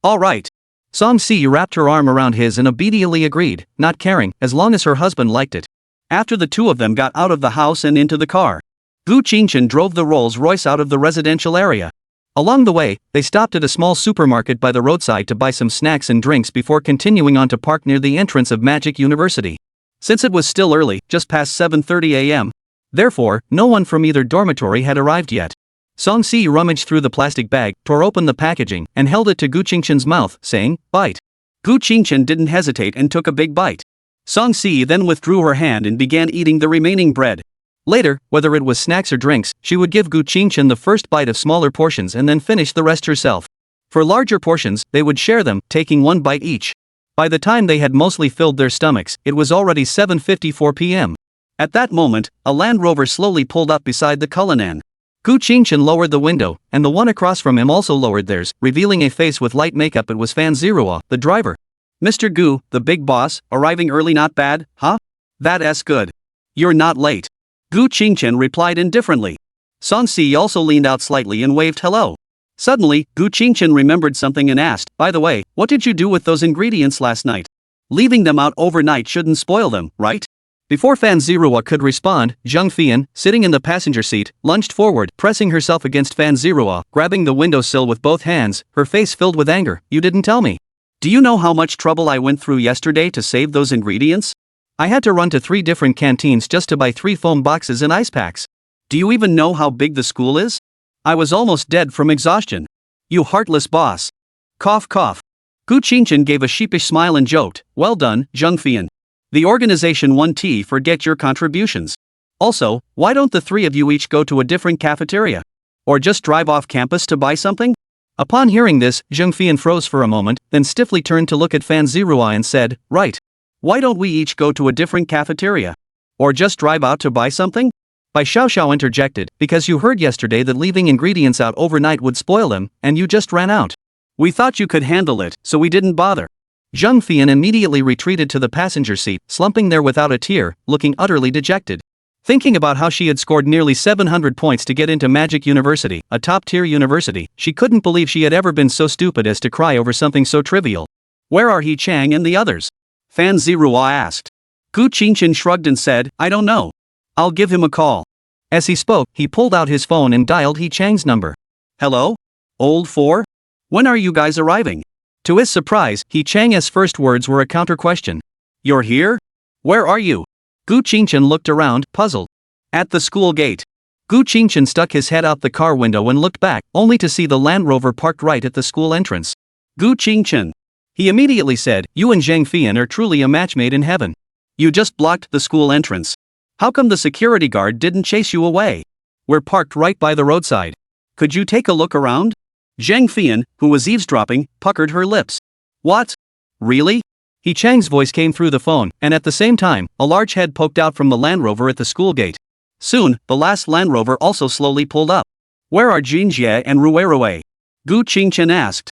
Alright. Song Si wrapped her arm around his and obediently agreed, not caring, as long as her husband liked it. After the two of them got out of the house and into the car, Gu Qingchen drove the Rolls-Royce out of the residential area. Along the way, they stopped at a small supermarket by the roadside to buy some snacks and drinks before continuing on to park near the entrance of Magic University. Since it was still early, just past 7:30 a.m., therefore, no one from either dormitory had arrived yet. Song Si rummaged through the plastic bag, tore open the packaging, and held it to Gu Qingchen's mouth, saying, "Bite." Gu Qingchen didn't hesitate and took a big bite. Song Si then withdrew her hand and began eating the remaining bread. Later, whether it was snacks or drinks, she would give Gu Qingchen the first bite of smaller portions and then finish the rest herself. For larger portions, they would share them, taking one bite each. By the time they had mostly filled their stomachs, it was already 7:54 p.m. At that moment, a Land Rover slowly pulled up beside the Cullinan. Gu Qingchen lowered the window, and the one across from him also lowered theirs, revealing a face with light makeup. It was Fan Zirua, the driver. "Mr. Gu, the big boss, arriving early not bad, huh? That's good. You're not late." Gu Qingchen replied indifferently. Song Si also leaned out slightly and waved hello. Suddenly, Gu Qingchen remembered something and asked, "By the way, what did you do with those ingredients last night? Leaving them out overnight shouldn't spoil them, right?" Before Fan Zirua could respond, Zheng Fian, sitting in the passenger seat, lunged forward, pressing herself against Fan Zirua, grabbing the windowsill with both hands, her face filled with anger. "You didn't tell me. Do you know how much trouble I went through yesterday to save those ingredients? I had to run to 3 different canteens just to buy 3 foam boxes and ice packs. Do you even know how big the school is? I was almost dead from exhaustion. You heartless boss." Cough cough. Gu Qingchen gave a sheepish smile and joked, "Well done, Zheng Fian. The organization won tea. Forget your contributions. Also, why don't the 3 of you each go to a different cafeteria? Or just drive off campus to buy something?" Upon hearing this, Zheng Fian froze for a moment, then stiffly turned to look at Fan Zirua and said, "Right. Why don't we each go to a different cafeteria? Or just drive out to buy something?" Bai Xiaoxiao interjected, "Because you heard yesterday that leaving ingredients out overnight would spoil them, and you just ran out. We thought you could handle it, so we didn't bother." Zheng Fian immediately retreated to the passenger seat, slumping there without a tear, looking utterly dejected. Thinking about how she had scored nearly 700 points to get into Magic University, a top-tier university, she couldn't believe she had ever been so stupid as to cry over something so trivial. "Where are He Chang and the others?" Fan Zirua asked. Gu Qingchen shrugged and said, "I don't know. I'll give him a call." As he spoke, he pulled out his phone and dialed He Chang's number. "Hello? Old 4? When are you guys arriving?" To his surprise, He Chang's first words were a counter-question. "You're here? Where are you?" Gu Qingchen looked around, puzzled. "At the school gate." Gu Qingchen stuck his head out the car window and looked back, only to see the Land Rover parked right at the school entrance. "Gu Qingchen," he immediately said, "You and Zheng Fian are truly a match made in heaven. You just blocked the school entrance. How come the security guard didn't chase you away? We're parked right by the roadside. Could you take a look around?" Zheng Fian, who was eavesdropping, puckered her lips. "What? Really?" He Chang's voice came through the phone, and at the same time, a large head poked out from the Land Rover at the school gate. Soon, the last Land Rover also slowly pulled up. "Where are Jinjie and Ruerue?" Gu Qingchen asked.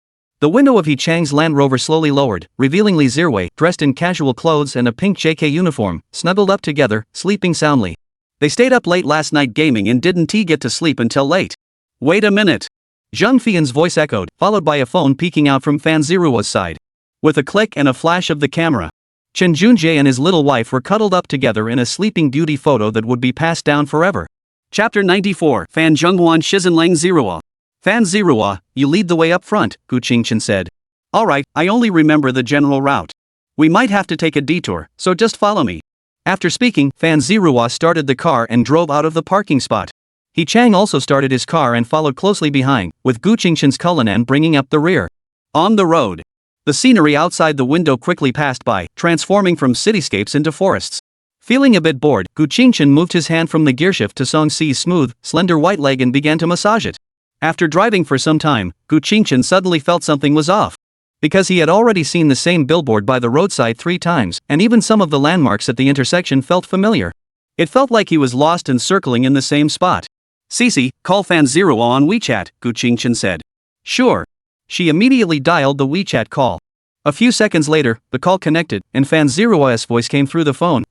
The window of He Chang's Land Rover slowly lowered, revealing Li Zirwei, dressed in casual clothes and a pink JK uniform, snuggled up together, sleeping soundly. "They stayed up late last night gaming and didn't get to sleep until late." "Wait a minute." Zheng Fian's voice echoed, followed by a phone peeking out from Fan Zirua's side. With a click and a flash of the camera, Chen Junjie and his little wife were cuddled up together in a sleeping beauty photo that would be passed down forever. Chapter 94 Fan Zhenghuan Shizenlang Zirua. "Fan Zirua, you lead the way up front," Gu Qingchen said. "Alright, I only remember the general route. We might have to take a detour, so just follow me." After speaking, Fan Zirua started the car and drove out of the parking spot. He Chang also started his car and followed closely behind, with Gu Qingchen's Cullinan bringing up the rear. On the road, the scenery outside the window quickly passed by, transforming from cityscapes into forests. Feeling a bit bored, Gu Qingchen moved his hand from the gearshift to Song Si's smooth, slender white leg and began to massage it. After driving for some time, Gu Qingchen suddenly felt something was off. Because he had already seen the same billboard by the roadside 3 times, and even some of the landmarks at the intersection felt familiar. It felt like he was lost and circling in the same spot. "Cici, call Fan Zirua on WeChat," Gu Qingchen said. "Sure." She immediately dialed the WeChat call. A few seconds later, the call connected, and Fan Zirua's voice came through the phone.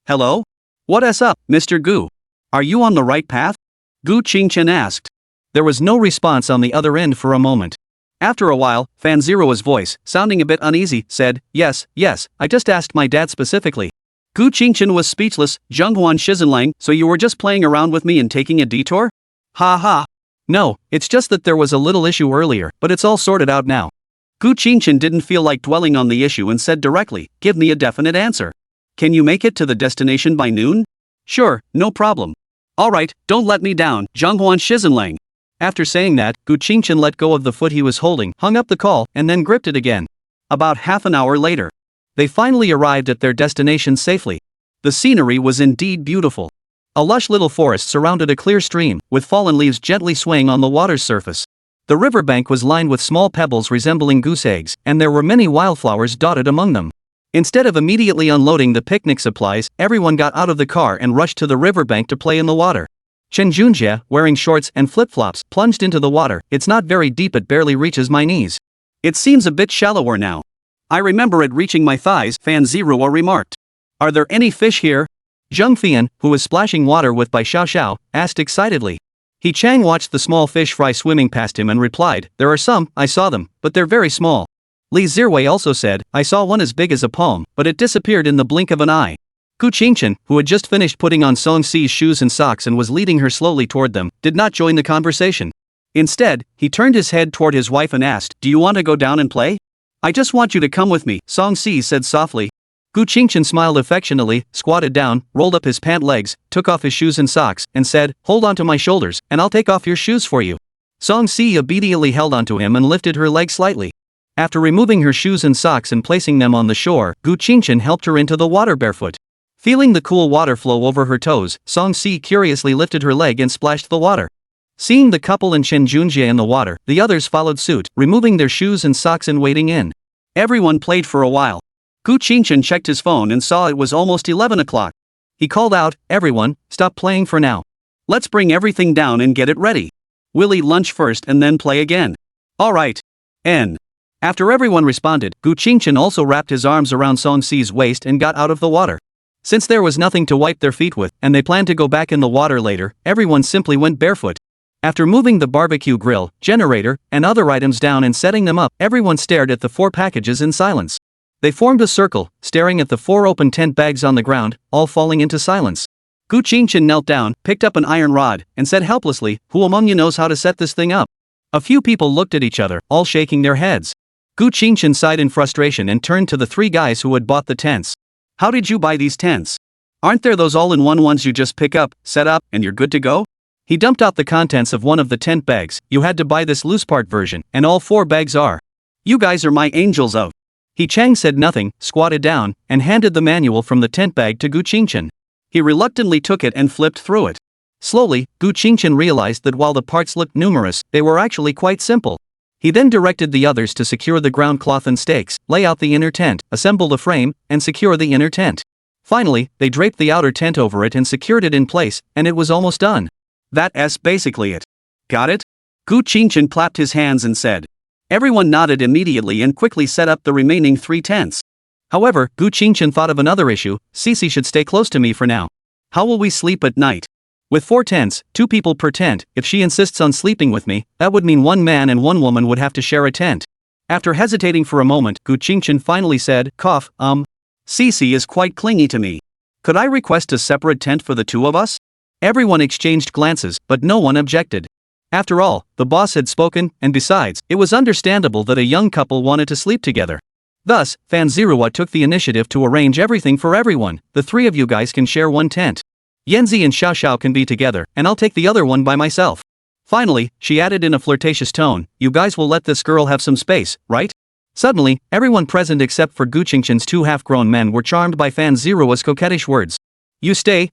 Hello? What's up, Mr. Gu? Are you on the right path?" Gu Qingchen asked. There was no response on the other end for a moment. After a while, Fan Zero's voice, sounding a bit uneasy, said, yes, I just asked my dad specifically. Gu Qingchen was speechless. Zhenghuan Shizenlang, so you were just playing around with me and taking a detour? Ha ha. No, it's just that there was a little issue earlier, but it's all sorted out now. Gu Qingchen didn't feel like dwelling on the issue and said directly, give me a definite answer. Can you make it to the destination by noon? Sure, no problem. Alright, don't let me down, Zhenghuan Shizenlang. After saying that, Gu Qingchen let go of the foot he was holding, hung up the call, and then gripped it again. About half an hour later, they finally arrived at their destination safely. The scenery was indeed beautiful. A lush little forest surrounded a clear stream, with fallen leaves gently swaying on the water's surface. The riverbank was lined with small pebbles resembling goose eggs, and there were many wildflowers dotted among them. Instead of immediately unloading the picnic supplies, everyone got out of the car and rushed to the riverbank to play in the water. Chen Junjie, wearing shorts and flip-flops, plunged into the water. It's not very deep, it barely reaches my knees. It seems a bit shallower now. I remember it reaching my thighs, Fan Zero remarked. Are there any fish here? Zheng Fian, who was splashing water with Bai Xiao, asked excitedly. He Chang watched the small fish fry swimming past him and replied, there are some, I saw them, but they're very small. Li Zirwei also said, I saw one as big as a palm, but it disappeared in the blink of an eye. Gu Qingchen, who had just finished putting on Song Si's shoes and socks and was leading her slowly toward them, did not join the conversation. Instead, he turned his head toward his wife and asked, do you want to go down and play? I just want you to come with me, Song Si said softly. Gu Qingchen smiled affectionately, squatted down, rolled up his pant legs, took off his shoes and socks, and said, hold onto my shoulders, and I'll take off your shoes for you. Song Si obediently held onto him and lifted her leg slightly. After removing her shoes and socks and placing them on the shore, Gu Qingchen helped her into the water barefoot. Feeling the cool water flow over her toes, Song Si curiously lifted her leg and splashed the water. Seeing the couple and Chen Junjie in the water, the others followed suit, removing their shoes and socks and wading in. Everyone played for a while. Gu Qingchen checked his phone and saw it was almost 11 o'clock. He called out, everyone, stop playing for now. Let's bring everything down and get it ready. We'll eat lunch first and then play again. Alright. N. After everyone responded, Gu Qingchen also wrapped his arms around Song Si's waist and got out of the water. Since there was nothing to wipe their feet with, and they planned to go back in the water later, everyone simply went barefoot. After moving the barbecue grill, generator, and other items down and setting them up, everyone stared at the 4 packages in silence. They formed a circle, staring at the 4 open tent bags on the ground, all falling into silence. Gu Qingchen knelt down, picked up an iron rod, and said helplessly, who among you knows how to set this thing up? A few people looked at each other, all shaking their heads. Gu Qingchen sighed in frustration and turned to the 3 guys who had bought the tents. How did you buy these tents? Aren't there those all-in-one ones you just pick up, set up, and you're good to go? He dumped out the contents of one of the tent bags. You had to buy this loose part version, and all 4 bags are. You guys are my angels of. He Chang said nothing, squatted down, and handed the manual from the tent bag to Gu Qingchen. He reluctantly took it and flipped through it. Slowly, Gu Qingchen realized that while the parts looked numerous, they were actually quite simple. He then directed the others to secure the ground cloth and stakes, lay out the inner tent, assemble the frame, and secure the inner tent. Finally, they draped the outer tent over it and secured it in place, and it was almost done. That's basically it. Got it? Gu Qingchen clapped his hands and said. Everyone nodded immediately and quickly set up the remaining 3 tents. However, Gu Qingchen thought of another issue. Cici should stay close to me for now. How will we sleep at night? With 4 tents, 2 people per tent, if she insists on sleeping with me, that would mean 1 man and 1 woman would have to share a tent. After hesitating for a moment, Gu Qingchen finally said, Cici is quite clingy to me. Could I request a separate tent for the 2 of us? Everyone exchanged glances, but no one objected. After all, the boss had spoken, and besides, it was understandable that a young couple wanted to sleep together. Thus, Fan Zirua took the initiative to arrange everything for everyone. The 3 of you guys can share 1 tent. Yanzi and Xiao can be together, and I'll take the other one by myself. Finally, she added in a flirtatious tone, you guys will let this girl have some space, right? Suddenly, everyone present except for Gu Qingchen's 2 half-grown men were charmed by Fan Zirua's coquettish words. You stay.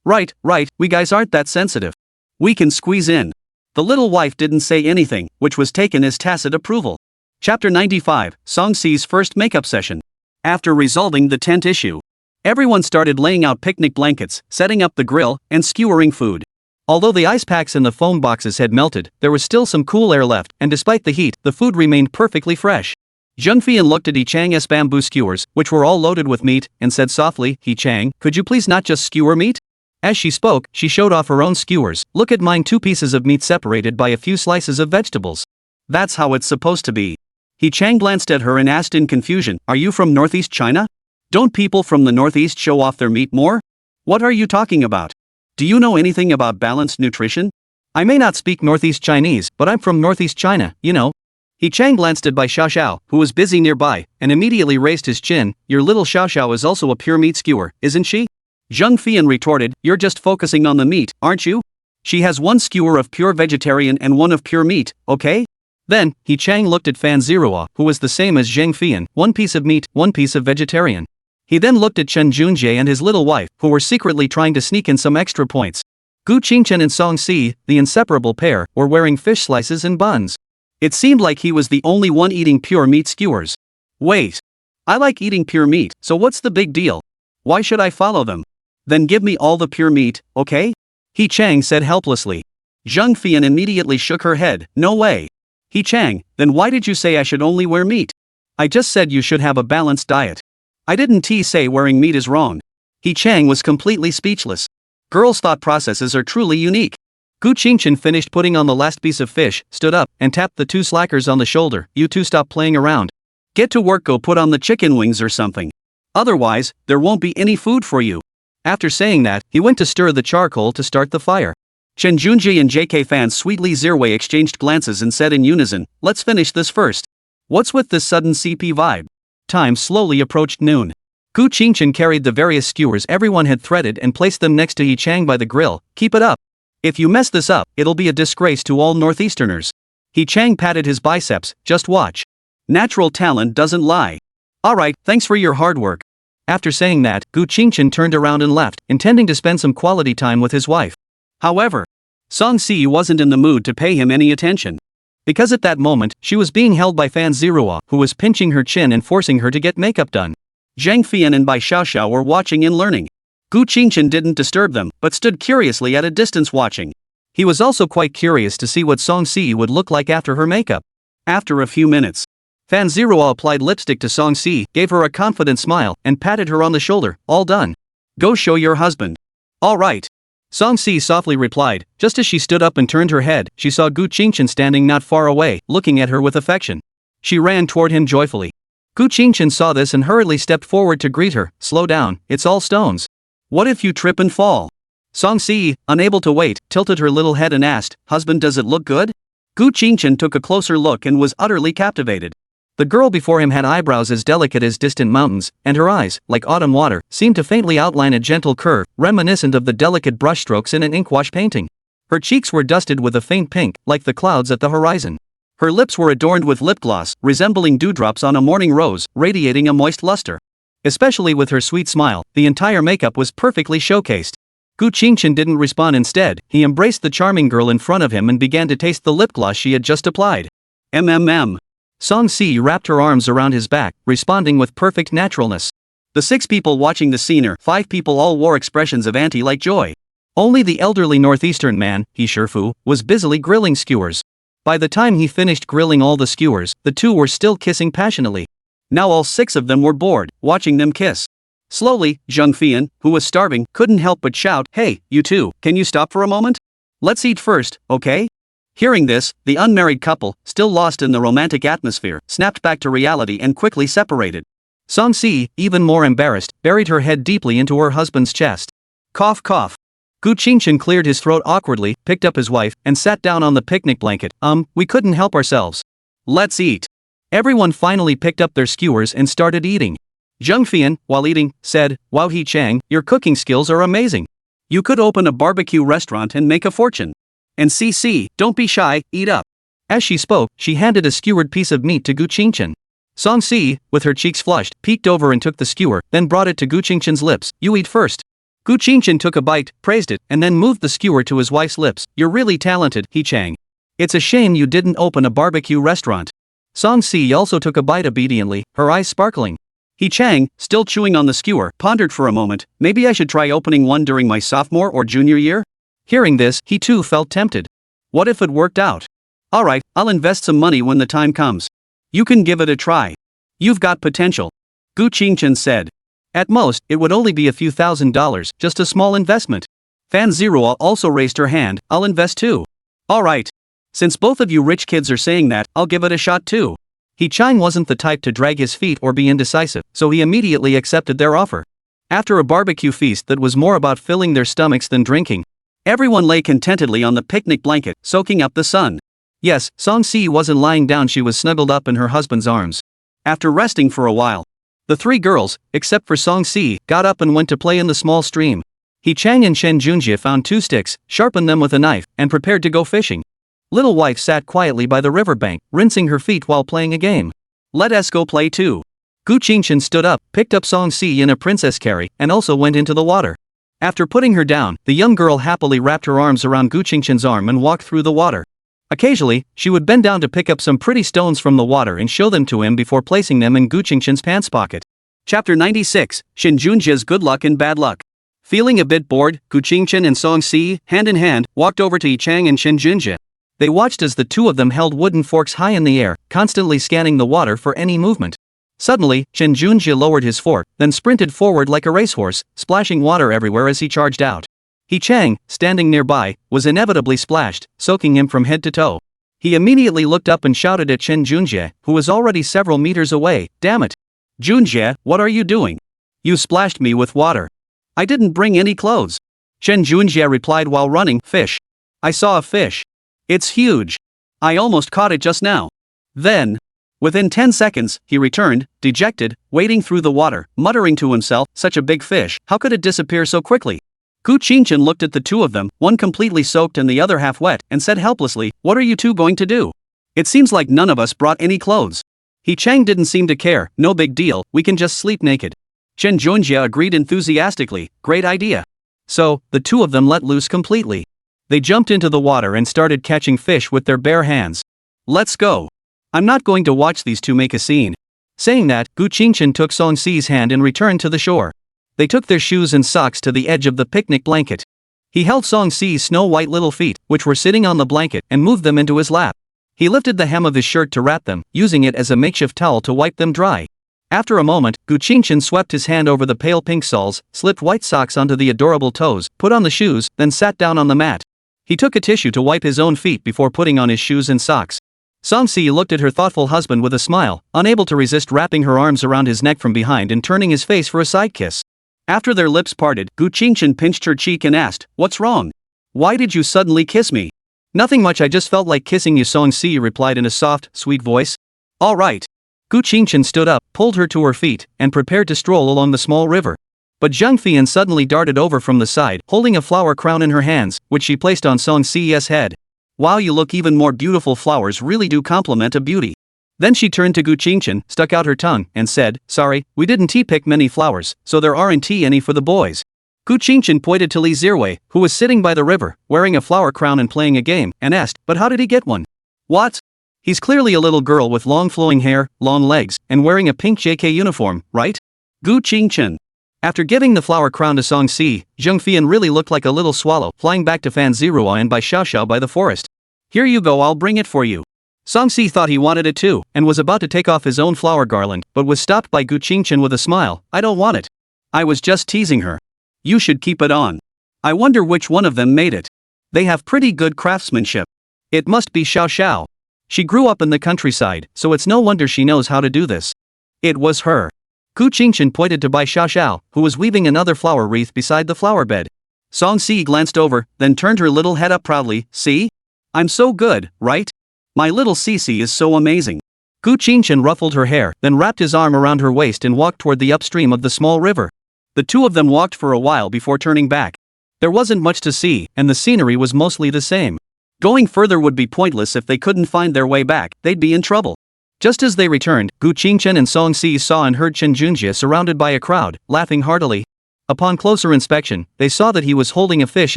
Right, we guys aren't that sensitive. We can squeeze in. The little wife didn't say anything, which was taken as tacit approval. Chapter 95, Song Si's first makeup session. After resolving the tent issue, everyone started laying out picnic blankets, setting up the grill, and skewering food. Although the ice packs in the foam boxes had melted, there was still some cool air left, and despite the heat, the food remained perfectly fresh. Zheng Fian looked at Yi Chang's bamboo skewers, which were all loaded with meat, and said softly, Yi Chang, could you please not just skewer meat? As she spoke, she showed off her own skewers. Look at mine, 2 pieces of meat separated by a few slices of vegetables. That's how it's supposed to be. He Chang glanced at her and asked in confusion, are you from Northeast China? Don't people from the Northeast show off their meat more? What are you talking about? Do you know anything about balanced nutrition? I may not speak Northeast Chinese, but I'm from Northeast China, you know. He Chang glanced at Bai Xiaoxiao, who was busy nearby, and immediately raised his chin. Your little Xiaoxiao is also a pure meat skewer, isn't she? Zheng Fian retorted, you're just focusing on the meat, aren't you? She has one skewer of pure vegetarian and one of pure meat, okay? Then, He Chang looked at Fan Zirua, who was the same as Zheng Fian, one piece of meat, one piece of vegetarian. He then looked at Chen Junjie and his little wife, who were secretly trying to sneak in some extra points. Gu Qingchen and Song Si, the inseparable pair, were wearing fish slices and buns. It seemed like he was the only one eating pure meat skewers. Wait. I like eating pure meat, so what's the big deal? Why should I follow them? Then give me all the pure meat, okay? He Chang said helplessly. Zheng Fian immediately shook her head, no way. He Chang, then why did you say I should only wear meat? I just said you should have a balanced diet. I didn't say wearing meat is wrong. He Chang was completely speechless. Girls' thought processes are truly unique. Gu Qingchen finished putting on the last piece of fish, stood up, and tapped the two slackers on the shoulder. You two stop playing around. Get to work, go put on the chicken wings or something. Otherwise, there won't be any food for you. After saying that, he went to stir the charcoal to start the fire. Chen Junji and JK Fan Sweetly Zirwei exchanged glances and said in unison, let's finish this first. What's with this sudden CP vibe? Time slowly approached noon. Gu Qingchen carried the various skewers everyone had threaded and placed them next to He Chang by the grill. Keep it up. If you mess this up, it'll be a disgrace to all Northeasterners. He Chang patted his biceps, just watch. Natural talent doesn't lie. Alright, thanks for your hard work. After saying that, Gu Qingchen turned around and left, intending to spend some quality time with his wife. However, Song Si wasn't in the mood to pay him any attention. Because at that moment, she was being held by Fan Zirua, who was pinching her chin and forcing her to get makeup done. Zheng Fian and Bai Xiaoxiao were watching and learning. Gu Qingchen didn't disturb them, but stood curiously at a distance watching. He was also quite curious to see what Song Si would look like after her makeup. After a few minutes, Fan Zirua applied lipstick to Song Si, gave her a confident smile, and patted her on the shoulder. All done. Go show your husband. All right. Song Si softly replied. Just as she stood up and turned her head, she saw Gu Qingchen standing not far away, looking at her with affection. She ran toward him joyfully. Gu Qingchen saw this and hurriedly stepped forward to greet her. Slow down, it's all stones. What if you trip and fall? Song Si, unable to wait, tilted her little head and asked, husband, does it look good? Gu Qingchen took a closer look and was utterly captivated. The girl before him had eyebrows as delicate as distant mountains, and her eyes, like autumn water, seemed to faintly outline a gentle curve, reminiscent of the delicate brushstrokes in an inkwash painting. Her cheeks were dusted with a faint pink, like the clouds at the horizon. Her lips were adorned with lip gloss, resembling dewdrops on a morning rose, radiating a moist luster. Especially with her sweet smile, the entire makeup was perfectly showcased. Gu Qingchen didn't respond. Instead, he embraced the charming girl in front of him and began to taste the lip gloss she had just applied. MMM. Song Si wrapped her arms around his back, responding with perfect naturalness. The 6 people watching the scene, 5 people all wore expressions of anti-like joy. Only the elderly northeastern man, He Shifu, was busily grilling skewers. By the time he finished grilling all the skewers, the two were still kissing passionately. Now all 6 of them were bored, watching them kiss. Slowly, Zheng Fian, who was starving, couldn't help but shout, hey, you two, can you stop for a moment? Let's eat first, okay? Hearing this, the unmarried couple, still lost in the romantic atmosphere, snapped back to reality and quickly separated. Song Si, even more embarrassed, buried her head deeply into her husband's chest. Cough cough. Gu Qingchen cleared his throat awkwardly, picked up his wife, and sat down on the picnic blanket. We couldn't help ourselves. Let's eat. Everyone finally picked up their skewers and started eating. Zheng Fian, while eating, said, wow, He Chang, your cooking skills are amazing. You could open a barbecue restaurant and make a fortune. And CC, don't be shy, eat up. As she spoke, she handed a skewered piece of meat to Gu Qingchen. Song Si, with her cheeks flushed, peeked over and took the skewer, then brought it to Gu Qingchen's lips. You eat first. Gu Qingchen took a bite, praised it, and then moved the skewer to his wife's lips. You're really talented, He Chang. It's a shame you didn't open a barbecue restaurant. Song Si also took a bite obediently, her eyes sparkling. He Chang, still chewing on the skewer, pondered for a moment. Maybe I should try opening one during my sophomore or junior year? Hearing this, he too felt tempted. What if it worked out? Alright, I'll invest some money when the time comes. You can give it a try. You've got potential. Gu Qingchen said. At most, it would only be a few $1,000s, just a small investment. Fan Zirua also raised her hand. I'll invest too. Alright. Since both of you rich kids are saying that, I'll give it a shot too. He Chang wasn't the type to drag his feet or be indecisive, so he immediately accepted their offer. After a barbecue feast that was more about filling their stomachs than drinking, everyone lay contentedly on the picnic blanket, soaking up the sun. Yes, Song-si wasn't lying down, she was snuggled up in her husband's arms. After resting for a while, the three girls, except for Song-si, got up and went to play in the small stream. He Chang and Shen Junjie found 2 sticks, sharpened them with a knife, and prepared to go fishing. Little wife sat quietly by the riverbank, rinsing her feet while playing a game. Let us go play too. Gu Qingchen stood up, picked up Song-si in a princess carry, and also went into the water. After putting her down, the young girl happily wrapped her arms around Gu Qingchen's arm and walked through the water. Occasionally, she would bend down to pick up some pretty stones from the water and show them to him before placing them in Gu Qingchen's pants pocket. Chapter 96, Shen Junjie's Good Luck and Bad Luck. Feeling a bit bored, Gu Qingchen and Song-si, hand in hand, walked over to Yi Chang and Shen Junjie. They watched as the two of them held wooden forks high in the air, constantly scanning the water for any movement. Suddenly, Shen Junjie lowered his fork, then sprinted forward like a racehorse, splashing water everywhere as he charged out. Yi Chang, standing nearby, was inevitably splashed, soaking him from head to toe. He immediately looked up and shouted at Shen Junjie, who was already several meters away, "Damn it! Junjie, what are you doing? You splashed me with water." "I didn't bring any clothes." Shen Junjie replied while running. "Fish. I saw a fish. It's huge. I almost caught it just now." Then, within 10 seconds, he returned, dejected, wading through the water, muttering to himself, "Such a big fish, how could it disappear so quickly?" Gu Qingchen looked at the two of them, one completely soaked and the other half wet, and said helplessly, "What are you two going to do? It seems like none of us brought any clothes." Yi Chang didn't seem to care. "No big deal, we can just sleep naked." Shen Junjie agreed enthusiastically, "Great idea." So, the two of them let loose completely. They jumped into the water and started catching fish with their bare hands. "Let's go. I'm not going to watch these two make a scene." Saying that, Gu Qingchen took Song-si's hand and returned to the shore. They took their shoes and socks to the edge of the picnic blanket. He held Song-si's snow-white little feet, which were sitting on the blanket, and moved them into his lap. He lifted the hem of his shirt to wrap them, using it as a makeshift towel to wipe them dry. After a moment, Gu Qingchen swept his hand over the pale pink soles, slipped white socks onto the adorable toes, put on the shoes, then sat down on the mat. He took a tissue to wipe his own feet before putting on his shoes and socks. Song-si looked at her thoughtful husband with a smile, unable to resist wrapping her arms around his neck from behind and turning his face for a side kiss. After their lips parted, Gu Qingchen pinched her cheek and asked, "What's wrong? Why did you suddenly kiss me?" "Nothing much, I just felt like kissing you," Song-si replied in a soft, sweet voice. "All right." Gu Qingchen stood up, pulled her to her feet, and prepared to stroll along the small river. But Zhang Fian suddenly darted over from the side, holding a flower crown in her hands, which she placed on Song-si's head. "Wow, you look even more beautiful, flowers really do complement a beauty." Then she turned to Gu Qingchen, stuck out her tongue, and said, "Sorry, we didn't pick many flowers, so there aren't any for the boys." Gu Qingchen pointed to Li Zirwei, who was sitting by the river, wearing a flower crown and playing a game, and asked, "But how did he get one?" "What? He's clearly a little girl with long flowing hair, long legs, and wearing a pink JK uniform, right?" Gu Qingchen. After giving the flower crown to Song-si, Zhang Fian really looked like a little swallow flying back to Fan Zirua and by Xiaoxiao by the forest. "Here you go, I'll bring it for you." Song-si thought he wanted it too, and was about to take off his own flower garland, but was stopped by Gu Qingchen with a smile. "I don't want it. I was just teasing her. You should keep it on. I wonder which one of them made it. They have pretty good craftsmanship. It must be Xiaoxiao. She grew up in the countryside, so it's no wonder she knows how to do this." It was her. Gu Qingchen pointed to Bai Xiaoxiao, who was weaving another flower wreath beside the flower bed. Song-si glanced over, then turned her little head up proudly. "See? I'm so good, right? My little Cici is so amazing." Gu Qingchen ruffled her hair, then wrapped his arm around her waist and walked toward the upstream of the small river. The two of them walked for a while before turning back. There wasn't much to see, and the scenery was mostly the same. Going further would be pointless if they couldn't find their way back, they'd be in trouble. Just as they returned, Gu Qingchen and Song-si saw and heard Shen Junjie surrounded by a crowd, laughing heartily. Upon closer inspection, they saw that he was holding a fish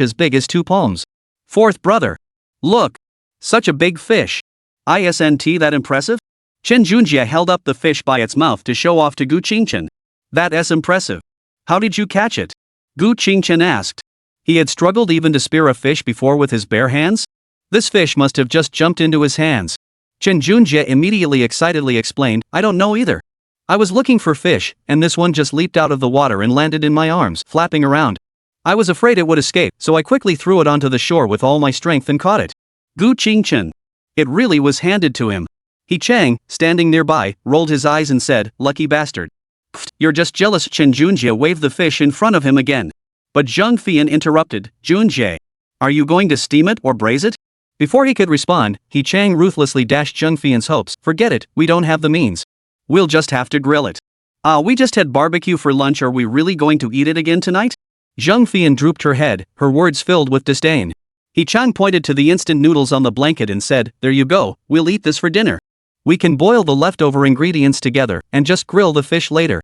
as big as 2 palms. "Fourth brother. Look! Such a big fish. Isn't that impressive?" Shen Junjie held up the fish by its mouth to show off to Gu Qingchen. "That's impressive. How did you catch it?" Gu Qingchen asked. He had struggled even to spear a fish before with his bare hands? This fish must have just jumped into his hands. Shen Junjie immediately excitedly explained, "I don't know either. I was looking for fish, and this one just leaped out of the water and landed in my arms, flapping around. I was afraid it would escape, so I quickly threw it onto the shore with all my strength and caught it." Gu Qingchen. It really was handed to him. He Chang, standing nearby, rolled his eyes and said, "Lucky bastard. Pfft, you're just jealous." Chen Junjie waved the fish in front of him again. But Zhang Fian interrupted, "Junjie, are you going to steam it or braise it?" Before he could respond, He Chang ruthlessly dashed Zhang Fian's hopes. "Forget it, we don't have the means. We'll just have to grill it." We just had barbecue for lunch. Are we really going to eat it again tonight?" Zhang Fian drooped her head, her words filled with disdain. He Chang pointed to the instant noodles on the blanket and said, "There you go, we'll eat this for dinner. We can boil the leftover ingredients together and just grill the fish later."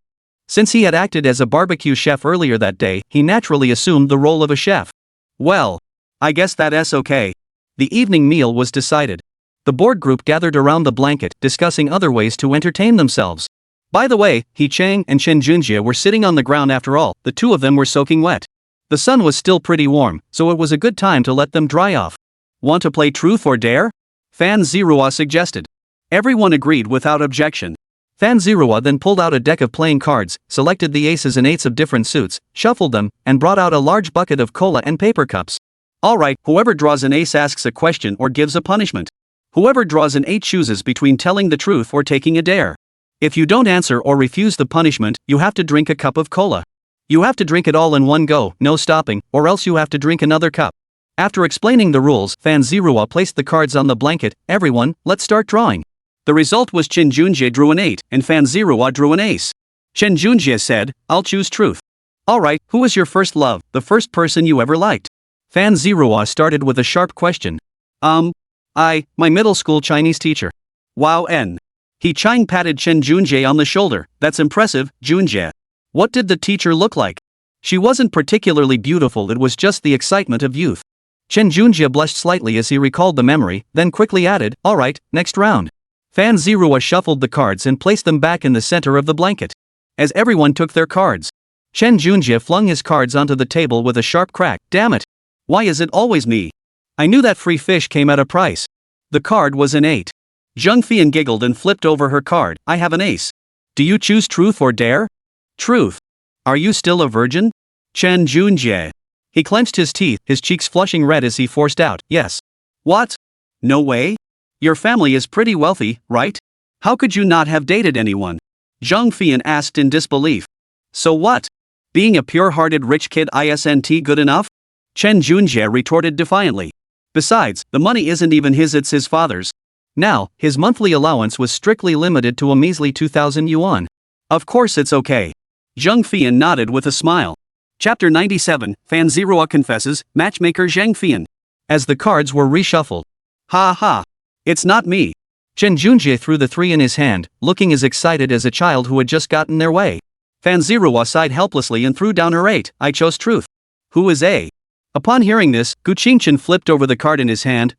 Since he had acted as a barbecue chef earlier that day, he naturally assumed the role of a chef. "Well, I guess that's okay." The evening meal was decided. The board group gathered around the blanket, discussing other ways to entertain themselves. By the way, He Chang and Chen Junjie were sitting on the ground after all, the two of them were soaking wet. The sun was still pretty warm, so it was a good time to let them dry off. "Want to play truth or dare?" Fan Zirua suggested. Everyone agreed without objection. Fan Zirua then pulled out a deck of playing cards, selected the aces and eights of different suits, shuffled them, and brought out a large bucket of cola and paper cups. "Alright, whoever draws an ace asks a question or gives a punishment. Whoever draws an 8 chooses between telling the truth or taking a dare. If you don't answer or refuse the punishment, you have to drink a cup of cola. You have to drink it all in one go, no stopping, or else you have to drink another cup." After explaining the rules, Fan Zirua placed the cards on the blanket. "Everyone, let's start drawing." The result was Chen Junjie drew an 8 and Fan Zirua drew an ace. Chen Junjie said, "I'll choose truth." "Alright, who was your first love, the first person you ever liked?" Fan Zirua started with a sharp question. My middle school Chinese teacher." "Wow." He Chang patted Chen Junjie on the shoulder. "That's impressive, Junjie. What did the teacher look like?" "She wasn't particularly beautiful, it was just the excitement of youth." Chen Junjie blushed slightly as he recalled the memory, then quickly added, "Alright, next round." Fan Zirua shuffled the cards and placed them back in the center of the blanket. As everyone took their cards, Chen Junjie flung his cards onto the table with a sharp crack. "Damn it! Why is it always me? I knew that free fish came at a price." The card was an 8. Zhang Fian giggled and flipped over her card. "I have an ace. Do you choose truth or dare?" "Truth." "Are you still a virgin?" Chen Junjie. He clenched his teeth, his cheeks flushing red as he forced out, "Yes." "What? No way? Your family is pretty wealthy, right? How could you not have dated anyone?" Zhang Fian asked in disbelief. "So what? Being a pure-hearted rich kid isn't good enough?" Chen Junjie retorted defiantly. "Besides, the money isn't even his, it's his father's. Now, his monthly allowance was strictly limited to a measly 2,000 yuan. Of course it's okay." Zhang Fian nodded with a smile. Chapter 97, Fan Zirua confesses, matchmaker Zhang Fian. As the cards were reshuffled. "Ha ha. It's not me." Chen Junjie threw the 3 in his hand, looking as excited as a child who had just gotten their way. Fan Zirua sighed helplessly and threw down her 8. "I chose truth." "Who is A?" Upon hearing this, Gu Qingchen flipped over the card in his hand.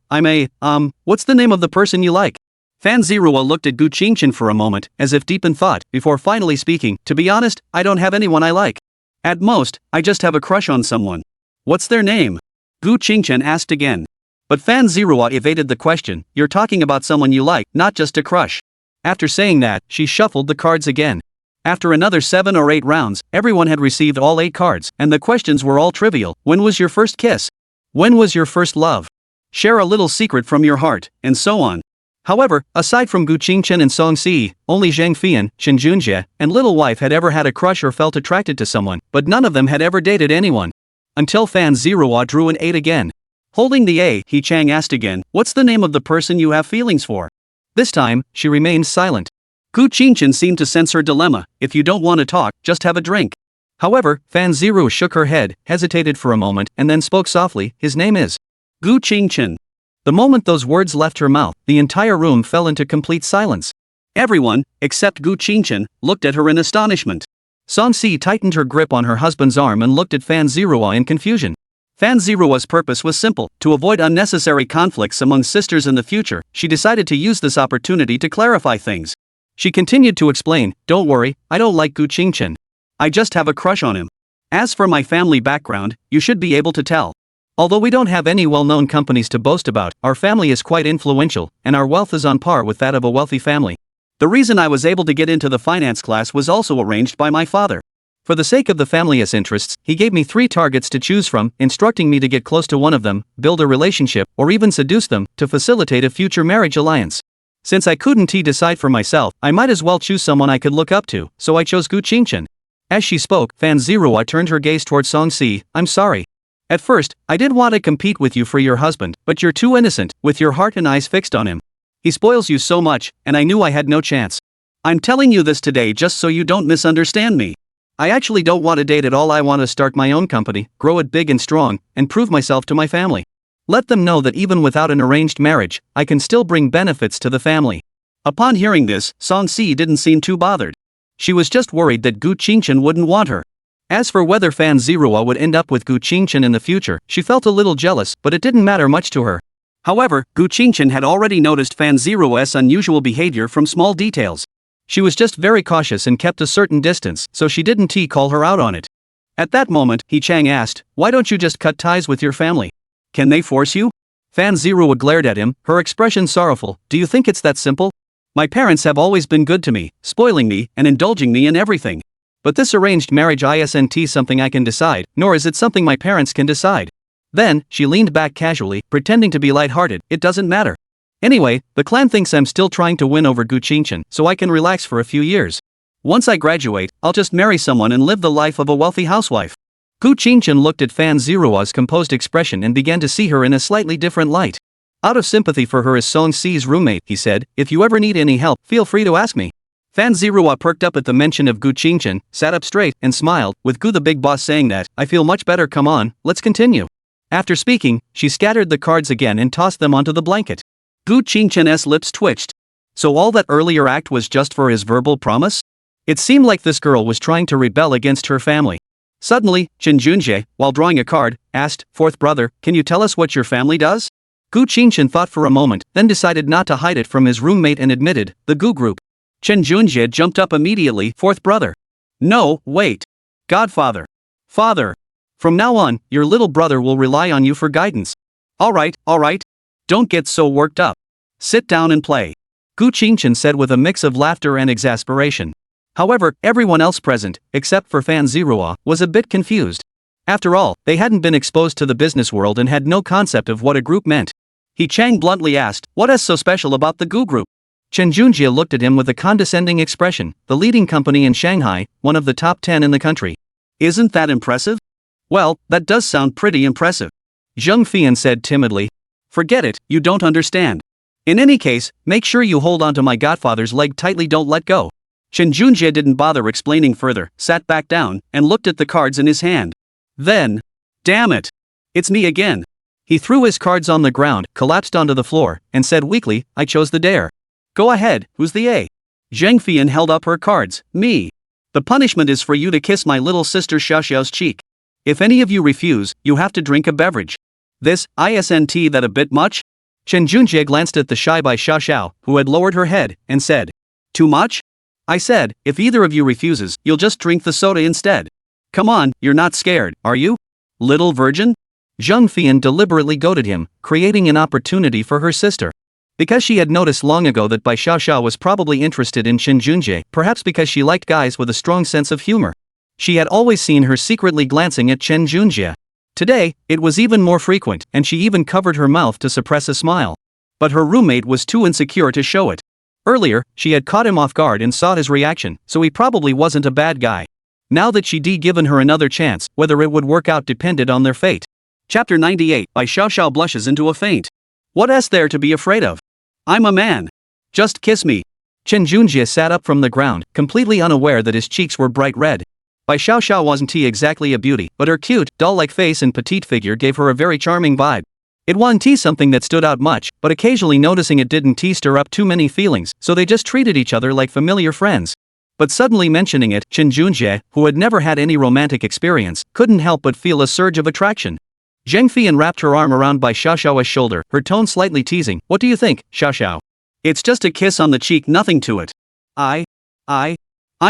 What's the name of the person you like?" Fan Zirua looked at Gu Qingchen for a moment, as if deep in thought, before finally speaking. "To be honest, I don't have anyone I like. At most, I just have a crush on someone." "What's their name?" Gu Qingchen asked again. But Fan Zirua evaded the question. "You're talking about someone you like, not just a crush." After saying that, she shuffled the cards again. After another 7 or 8 rounds, everyone had received all 8 cards, and the questions were all trivial. When was your first kiss? When was your first love? Share a little secret from your heart, and so on. However, aside from Gu Qingchen and Song Si, only Zhang Fian, Chen Junjie, and Little Wife had ever had a crush or felt attracted to someone, but none of them had ever dated anyone. Until Fan Zirua drew an 8 again. Holding the A, He Chang asked again, "What's the name of the person you have feelings for?" This time, she remained silent. Gu Qingchen seemed to sense her dilemma. "If you don't want to talk, just have a drink." However, Fan Zirua shook her head, hesitated for a moment, and then spoke softly. "His name is Gu Qingchen." The moment those words left her mouth, the entire room fell into complete silence. Everyone, except Gu Qingchen, looked at her in astonishment. Song Si tightened her grip on her husband's arm and looked at Fan Zirua in confusion. Fan Zirua's purpose was simple: to avoid unnecessary conflicts among sisters in the future. She decided to use this opportunity to clarify things. She continued to explain, "Don't worry, I don't like Gu Qingchen. I just have a crush on him. As for my family background, you should be able to tell. Although we don't have any well-known companies to boast about, our family is quite influential, and our wealth is on par with that of a wealthy family. The reason I was able to get into the finance class was also arranged by my father. For the sake of the family's interests, he gave me 3 targets to choose from, instructing me to get close to one of them, build a relationship, or even seduce them, to facilitate a future marriage alliance. Since I couldn't decide for myself, I might as well choose someone I could look up to, so I chose Gu Qingchen. As she spoke, Fan Zirua turned her gaze toward Song Si. I'm sorry. At first, I did want to compete with you for your husband, but you're too innocent, with your heart and eyes fixed on him. He spoils you so much, and I knew I had no chance. I'm telling you this today just so you don't misunderstand me. I actually don't want to date at all. I want to start my own company, grow it big and strong, and prove myself to my family. Let them know that even without an arranged marriage, I can still bring benefits to the family. Upon hearing this, Song Si didn't seem too bothered. She was just worried that Gu Qingchen wouldn't want her. As for whether Fan Zirua would end up with Gu Qingchen in the future, she felt a little jealous, but it didn't matter much to her. However, Gu Qingchen had already noticed Fan Zirua's unusual behavior from small details. She was just very cautious and kept a certain distance, so she didn't call her out on it. At that moment, He Chang asked, why don't you just cut ties with your family? Can they force you? Fan Zirua glared at him, her expression sorrowful. Do you think it's that simple? My parents have always been good to me, spoiling me and indulging me in everything. But this arranged marriage isn't something I can decide, nor is it something my parents can decide. Then, she leaned back casually, pretending to be lighthearted. It doesn't matter. Anyway, the clan thinks I'm still trying to win over Gu Qingchen, so I can relax for a few years. Once I graduate, I'll just marry someone and live the life of a wealthy housewife. Gu Qingchen looked at Fan Zirua's composed expression and began to see her in a slightly different light. Out of sympathy for her as Song Si's roommate, he said, if you ever need any help, feel free to ask me. Fan Zirua perked up at the mention of Gu Qingchen, sat up straight, and smiled, with Gu the big boss saying that, I feel much better, come on, let's continue. After speaking, she scattered the cards again and tossed them onto the blanket. Gu Qingchen's lips twitched. So all that earlier act was just for his verbal promise? It seemed like this girl was trying to rebel against her family. Suddenly, Chen Junjie, while drawing a card, asked, Fourth brother, can you tell us what your family does? Gu Qingchen thought for a moment, then decided not to hide it from his roommate and admitted, the Gu group. Chen Junjie jumped up immediately, Fourth brother. No, wait. Godfather. Father. From now on, your little brother will rely on you for guidance. Alright. Don't get so worked up. Sit down and play. Gu Qingchen said with a mix of laughter and exasperation. However, everyone else present, except for Fan Zirua, was a bit confused. After all, they hadn't been exposed to the business world and had no concept of what a group meant. He Chang bluntly asked, what is so special about the Gu group? Chen Junjie looked at him with a condescending expression, the leading company in Shanghai, one of the top 10 in the country. Isn't that impressive? Well, that does sound pretty impressive. Zheng Fian said timidly. Forget it, you don't understand. In any case, make sure you hold onto my godfather's leg tightly, don't let go. Chen Junjie didn't bother explaining further, sat back down, and looked at the cards in his hand. Then, damn it! It's me again. He threw his cards on the ground, collapsed onto the floor, and said weakly, I chose the dare. Go ahead, who's the A? Zheng Fian held up her cards, me. The punishment is for you to kiss my little sister Xiaoxiao's cheek. If any of you refuse, you have to drink a beverage. This, isn't that a bit much? Chen Junjie glanced at the shy by Xiaoxiao, who had lowered her head, and said, too much? I said, if either of you refuses, you'll just drink the soda instead. Come on, you're not scared, are you? Little virgin? Zheng Fian deliberately goaded him, creating an opportunity for her sister. Because she had noticed long ago that Bai Xiaoxiao was probably interested in Chen Junjie, perhaps because she liked guys with a strong sense of humor. She had always seen her secretly glancing at Chen Junjie. Today, it was even more frequent, and she even covered her mouth to suppress a smile. But her roommate was too insecure to show it. Earlier, she had caught him off guard and saw his reaction, so he probably wasn't a bad guy. Now that she'd given her another chance, whether it would work out depended on their fate. Chapter 98. Bai Xiaoxiao blushes into a faint. What's there to be afraid of? I'm a man. Just kiss me. Chen Junjie sat up from the ground, completely unaware that his cheeks were bright red. Bai Xiaoxiao wasn't exactly a beauty, but her cute, doll-like face and petite figure gave her a very charming vibe. It wasn't something that stood out much, but occasionally noticing it didn't stir up too many feelings, so they just treated each other like familiar friends. But suddenly mentioning it, Chen Junjie, who had never had any romantic experience, couldn't help but feel a surge of attraction. Zheng Fian wrapped her arm around Bai Xiaoxiao's shoulder, her tone slightly teasing. What do you think, Xiaoxiao? It's just a kiss on the cheek, nothing to it. I'm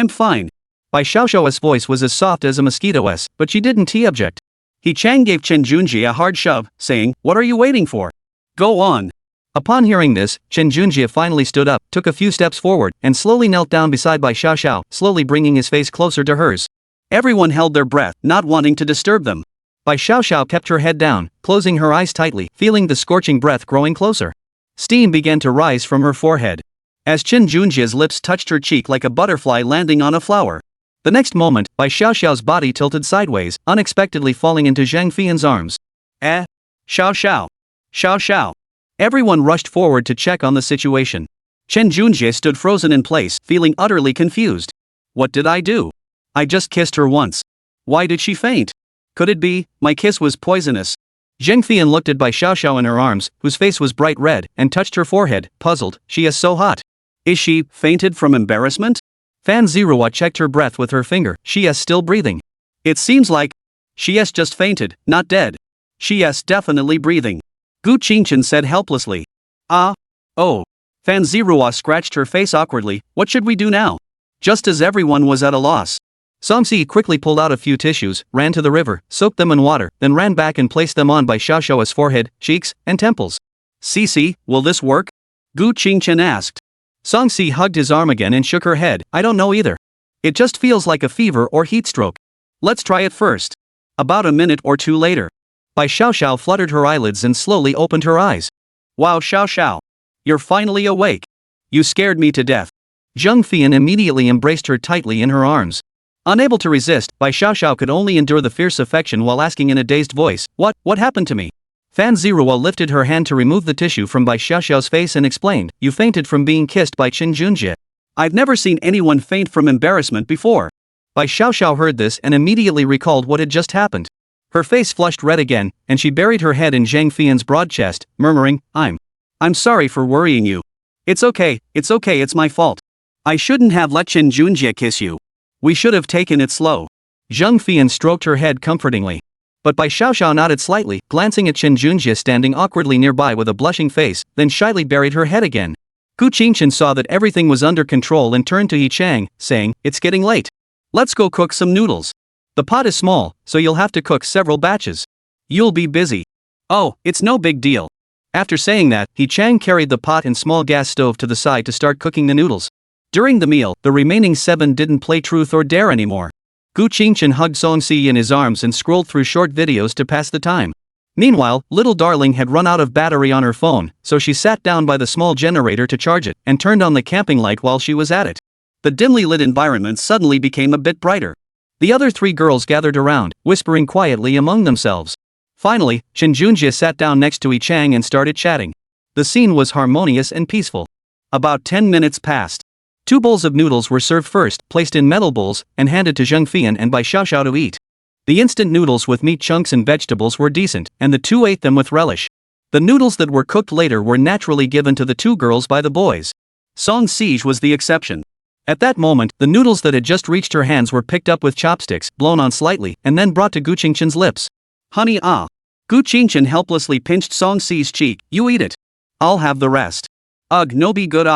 fine. Bai Xiaoxiao's voice was as soft as a mosquito's, but she didn't object. He Chang gave Chen Junjie a hard shove, saying, what are you waiting for? Go on. Upon hearing this, Chen Junjie finally stood up, took a few steps forward, and slowly knelt down beside Bai Xiaoxiao, slowly bringing his face closer to hers. Everyone held their breath, not wanting to disturb them. Bai Xiaoxiao kept her head down, closing her eyes tightly, feeling the scorching breath growing closer. Steam began to rise from her forehead. As Qin Junjie's lips touched her cheek like a butterfly landing on a flower. The next moment, Bai Xiaoxiao's body tilted sideways, unexpectedly falling into Zhang Fian's arms. Xiao Xiao. Xiao Xiao. Everyone rushed forward to check on the situation. Chen Junjie stood frozen in place, feeling utterly confused. What did I do? I just kissed her once. Why did she faint? Could it be, my kiss was poisonous? Zhang Fian looked at Bai Xiaoxiao in her arms, whose face was bright red, and touched her forehead, puzzled. She is so hot. Is she fainted from embarrassment? Fan Zirua checked her breath with her finger. She is still breathing. It seems like she is just fainted, not dead. She is definitely breathing. Gu Qingchen said helplessly. Oh. Fan Zirua scratched her face awkwardly. What should we do now? Just as everyone was at a loss. Songxi quickly pulled out a few tissues, ran to the river, soaked them in water, then ran back and placed them on Bai Xiaoxiao's forehead, cheeks, and temples. Cici, will this work? Gu Qingchen asked. Songxi hugged his arm again and shook her head. I don't know either. It just feels like a fever or heat stroke. Let's try it first. About a minute or two later. Bai Xiaoxiao fluttered her eyelids and slowly opened her eyes. Wow, Xiao. You're finally awake. You scared me to death. Zhang Fian immediately embraced her tightly in her arms. Unable to resist, Bai Xiaoxiao could only endure the fierce affection while asking in a dazed voice, What happened to me? Fan Zirua lifted her hand to remove the tissue from Bai Xiaoxiao's face and explained, You fainted from being kissed by Qin Junjie. I've never seen anyone faint from embarrassment before. Bai Xiaoxiao heard this and immediately recalled what had just happened. Her face flushed red again, and she buried her head in Zhang Fian's broad chest, murmuring, I'm sorry for worrying you. It's okay, it's my fault. I shouldn't have let Qin Junjie kiss you. We should have taken it slow. Zhang Fian stroked her head comfortingly. But Bai Xiaoxiao nodded slightly, glancing at Qin Junjie standing awkwardly nearby with a blushing face, then shyly buried her head again. Gu Qingchen saw that everything was under control and turned to Yi Chang, saying, It's getting late. Let's go cook some noodles. The pot is small, so you'll have to cook several batches. You'll be busy. Oh, it's no big deal. After saying that, Yi Chang carried the pot and small gas stove to the side to start cooking the noodles. During the meal, the remaining 7 didn't play truth or dare anymore. Gu Qingchen hugged Songxi in his arms and scrolled through short videos to pass the time. Meanwhile, little darling had run out of battery on her phone, so she sat down by the small generator to charge it, and turned on the camping light while she was at it. The dimly lit environment suddenly became a bit brighter. The other 3 girls gathered around, whispering quietly among themselves. Finally, Qin Junjie sat down next to Yi Chang and started chatting. The scene was harmonious and peaceful. About 10 minutes passed. 2 bowls of noodles were served first, placed in metal bowls, and handed to Zhang Fian and Bai Xiaoxiao to eat. The instant noodles with meat chunks and vegetables were decent, and the 2 ate them with relish. The noodles that were cooked later were naturally given to the 2 girls by the boys. Song Siege was the exception. At that moment, the noodles that had just reached her hands were picked up with chopsticks, blown on slightly, and then brought to Gu Qingchen's lips. Honey, Gu Qingchen helplessly pinched Song Si's cheek. You eat it. I'll have the rest. Ugh, no be good.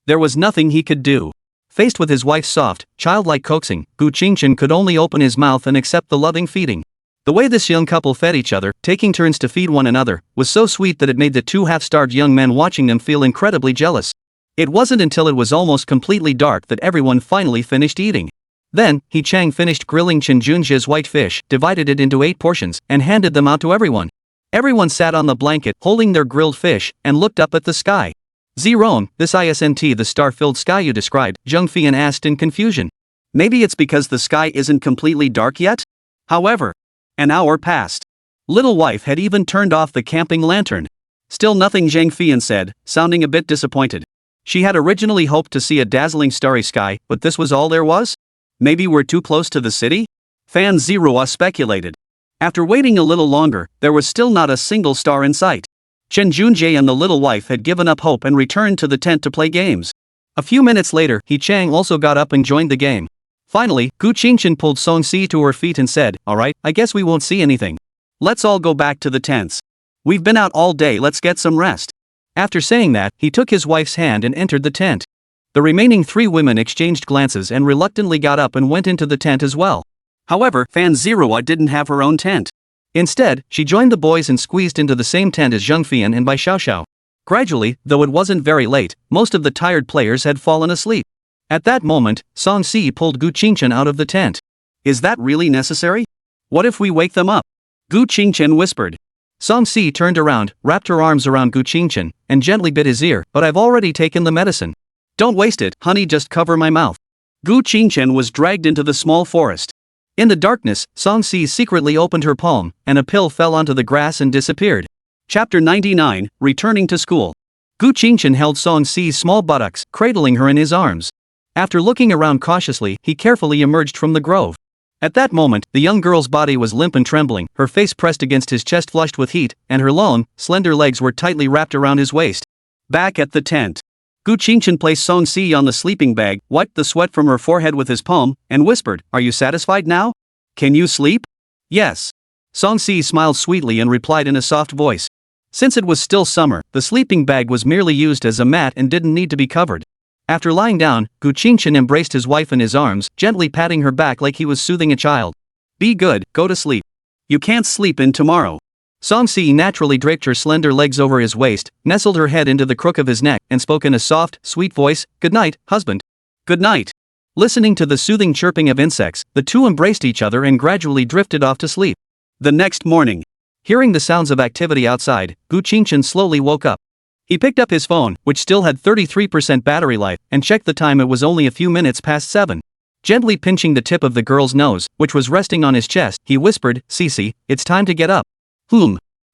There was nothing he could do. Faced with his wife's soft, childlike coaxing, Gu Qingchen could only open his mouth and accept the loving feeding. The way this young couple fed each other, taking turns to feed one another, was so sweet that it made the 2 half-starved young men watching them feel incredibly jealous. It wasn't until it was almost completely dark that everyone finally finished eating. Then, Yi Chang finished grilling Qin Junjie's white fish, divided it into 8 portions, and handed them out to everyone. Everyone sat on the blanket, holding their grilled fish, and looked up at the sky. Ziron, this isn't the star-filled sky you described? Zhang Fian asked in confusion. Maybe it's because the sky isn't completely dark yet? However, an hour passed. Little wife had even turned off the camping lantern. Still nothing, Zhang Fian said, sounding a bit disappointed. She had originally hoped to see a dazzling starry sky, but this was all there was? Maybe we're too close to the city? Fan Zirua speculated. After waiting a little longer, there was still not a single star in sight. Chen Junjie and the little wife had given up hope and returned to the tent to play games. A few minutes later, Yi Chang also got up and joined the game. Finally, Gu Qingchen pulled Song Si to her feet and said, Alright, I guess we won't see anything. Let's all go back to the tents. We've been out all day, let's get some rest. After saying that, he took his wife's hand and entered the tent. The remaining 3 women exchanged glances and reluctantly got up and went into the tent as well. However, Fan Zirua didn't have her own tent. Instead, she joined the boys and squeezed into the same tent as Zhang Fian and Bai Xiaoxiao. Gradually, though it wasn't very late, most of the tired players had fallen asleep. At that moment, Song Si pulled Gu Qingchen out of the tent. Is that really necessary? What if we wake them up? Gu Qingchen whispered. Song-si turned around, wrapped her arms around Gu Qingchen, and gently bit his ear. But I've already taken the medicine. Don't waste it, honey, just cover my mouth. Gu Qingchen was dragged into the small forest. In the darkness, Song-si secretly opened her palm, and a pill fell onto the grass and disappeared. Chapter 99, Returning to School. Gu Qingchen held Song-si's small buttocks, cradling her in his arms. After looking around cautiously, he carefully emerged from the grove. At that moment, the young girl's body was limp and trembling, her face pressed against his chest flushed with heat, and her long, slender legs were tightly wrapped around his waist. Back at the tent, Gu Qingchen placed Song-si on the sleeping bag, wiped the sweat from her forehead with his palm, and whispered, "Are you satisfied now? Can you sleep?" "Yes." Song-si smiled sweetly and replied in a soft voice. Since it was still summer, the sleeping bag was merely used as a mat and didn't need to be covered. After lying down, Gu Qingchen embraced his wife in his arms, gently patting her back like he was soothing a child. "Be good, go to sleep. You can't sleep in tomorrow." Song-si naturally draped her slender legs over his waist, nestled her head into the crook of his neck, and spoke in a soft, sweet voice, "Good night, husband." "Good night." Listening to the soothing chirping of insects, the two embraced each other and gradually drifted off to sleep. The next morning, hearing the sounds of activity outside, Gu Qingchen slowly woke up. He picked up his phone, which still had 33% battery life, and checked the time. It was only a few minutes past 7. Gently pinching the tip of the girl's nose, which was resting on his chest, he whispered, "Sisi, it's time to get up."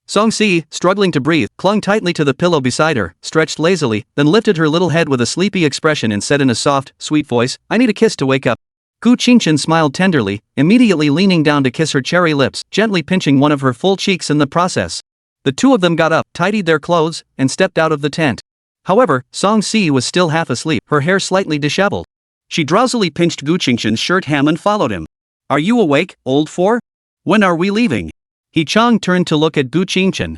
Song-si, struggling to breathe, clung tightly to the pillow beside her, stretched lazily, then lifted her little head with a sleepy expression and said in a soft, sweet voice, "I need a kiss to wake up." Gu Qingchen smiled tenderly, immediately leaning down to kiss her cherry lips, gently pinching one of her full cheeks in the process. The two of them got up, tidied their clothes, and stepped out of the tent. However, Song-si was still half asleep, her hair slightly disheveled. She drowsily pinched Gu Qingchen's shirt hem and followed him. "Are you awake, old four? When are we leaving?" He Chang turned to look at Gu Qingchen,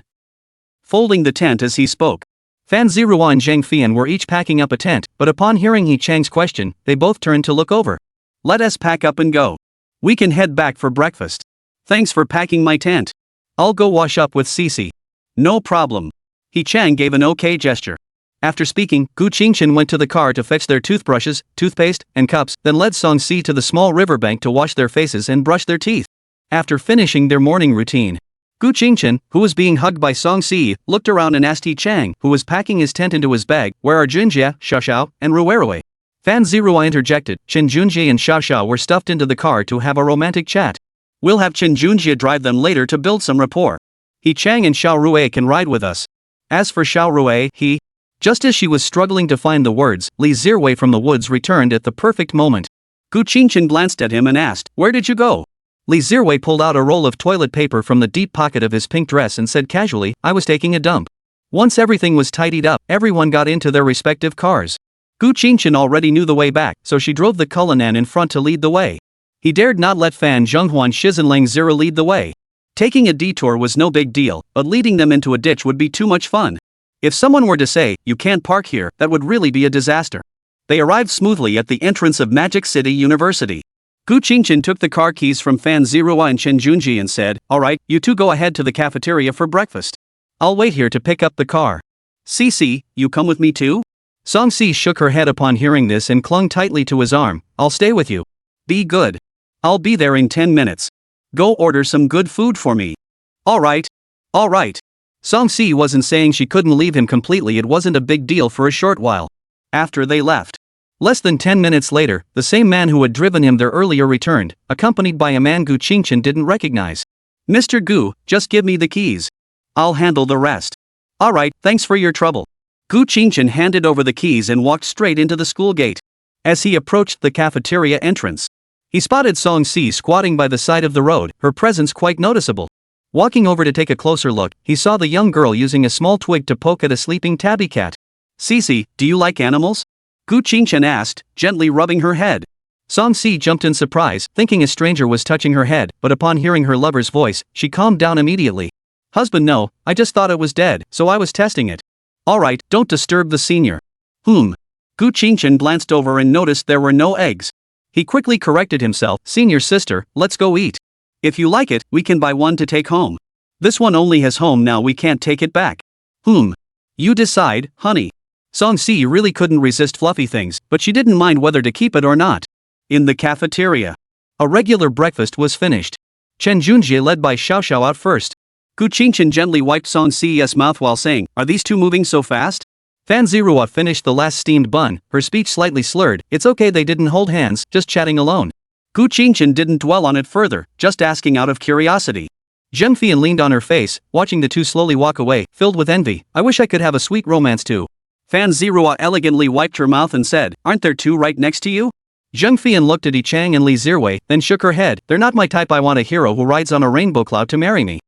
folding the tent as he spoke. Fan Zirua and Zhang Fian were each packing up a tent, but upon hearing He Chang's question, they both turned to look over. "Let us pack up and go. We can head back for breakfast. Thanks for packing my tent. I'll go wash up with Sisi." "No problem." He Chang gave an okay gesture. After speaking, Gu Qingchen went to the car to fetch their toothbrushes, toothpaste, and cups, then led Song-si to the small riverbank to wash their faces and brush their teeth. After finishing their morning routine, Gu Qingchen, who was being hugged by Song-si, looked around and asked He Chang, who was packing his tent into his bag, "Where are Junjie, Xiaoxiao, and Ruerue?" Fan Zirua interjected, "Chen Junjie and Xiaoxiao were stuffed into the car to have a romantic chat. We'll have Chen Junjie drive them later to build some rapport. He Chang and Xiao Rue can ride with us." As for Xiao Rue, just as she was struggling to find the words, Li Zirwei from the woods returned at the perfect moment. Gu Qingchen glanced at him and asked, "Where did you go?" Li Zirwei pulled out a roll of toilet paper from the deep pocket of his pink dress and said casually, "I was taking a dump." Once everything was tidied up, everyone got into their respective cars. Gu Qingchen already knew the way back, so she drove the Cullinan in front to lead the way. He dared not let Fan Zhenghuan Shizenlang Zira lead the way. Taking a detour was no big deal, but leading them into a ditch would be too much fun. If someone were to say, "You can't park here," that would really be a disaster. They arrived smoothly at the entrance of Magic City University. Gu Qingchen took the car keys from Fan Zirua and Chen Junji and said, "Alright, you two go ahead to the cafeteria for breakfast. I'll wait here to pick up the car." "Sisi, you come with me too?" Song-si shook her head upon hearing this and clung tightly to his arm. "I'll stay with you." "Be good. I'll be there in 10 minutes. Go order some good food for me." Alright. Song-si wasn't saying she couldn't leave him completely. It wasn't a big deal for a short while. After they left, less than 10 minutes later, the same man who had driven him there earlier returned, accompanied by a man Gu Qingchen didn't recognize. "Mr. Gu, just give me the keys. I'll handle the rest." "Alright, thanks for your trouble." Gu Qingchen handed over the keys and walked straight into the school gate. As he approached the cafeteria entrance, he spotted Song-si squatting by the side of the road, her presence quite noticeable. Walking over to take a closer look, he saw the young girl using a small twig to poke at a sleeping tabby cat. "Sisi, do you like animals?" Gu Qingchen asked, gently rubbing her head. Song-si jumped in surprise, thinking a stranger was touching her head, but upon hearing her lover's voice, she calmed down immediately. "Husband, no, I just thought it was dead, so I was testing it." "Alright, don't disturb the senior." Gu Qingchen glanced over and noticed there were no eggs. He quickly corrected himself, "Senior sister, let's go eat. If you like it, we can buy one to take home. This one only has home now, we can't take it back." You decide, honey." Song-si really couldn't resist fluffy things, but she didn't mind whether to keep it or not. In the cafeteria, A regular breakfast was finished. Chen Junjie led by Xiao Xiao out first. Gu Qingchen gently wiped Song Si's mouth while saying, "Are these two moving so fast?" Fan Zirua finished the last steamed bun, her speech slightly slurred. It's okay they didn't hold hands, just chatting alone. Gu Qingchen didn't dwell on it further, just asking out of curiosity. Zheng Fian leaned on her face, watching the two slowly walk away, filled with envy. I wish I could have a sweet romance too. Fan Zirua elegantly wiped her mouth and said, "Aren't there two right next to you?" Zheng Fian looked at Yi Chang and Li Zirwei, then shook her head. They're not my type. I want a hero who rides on a rainbow cloud to marry me.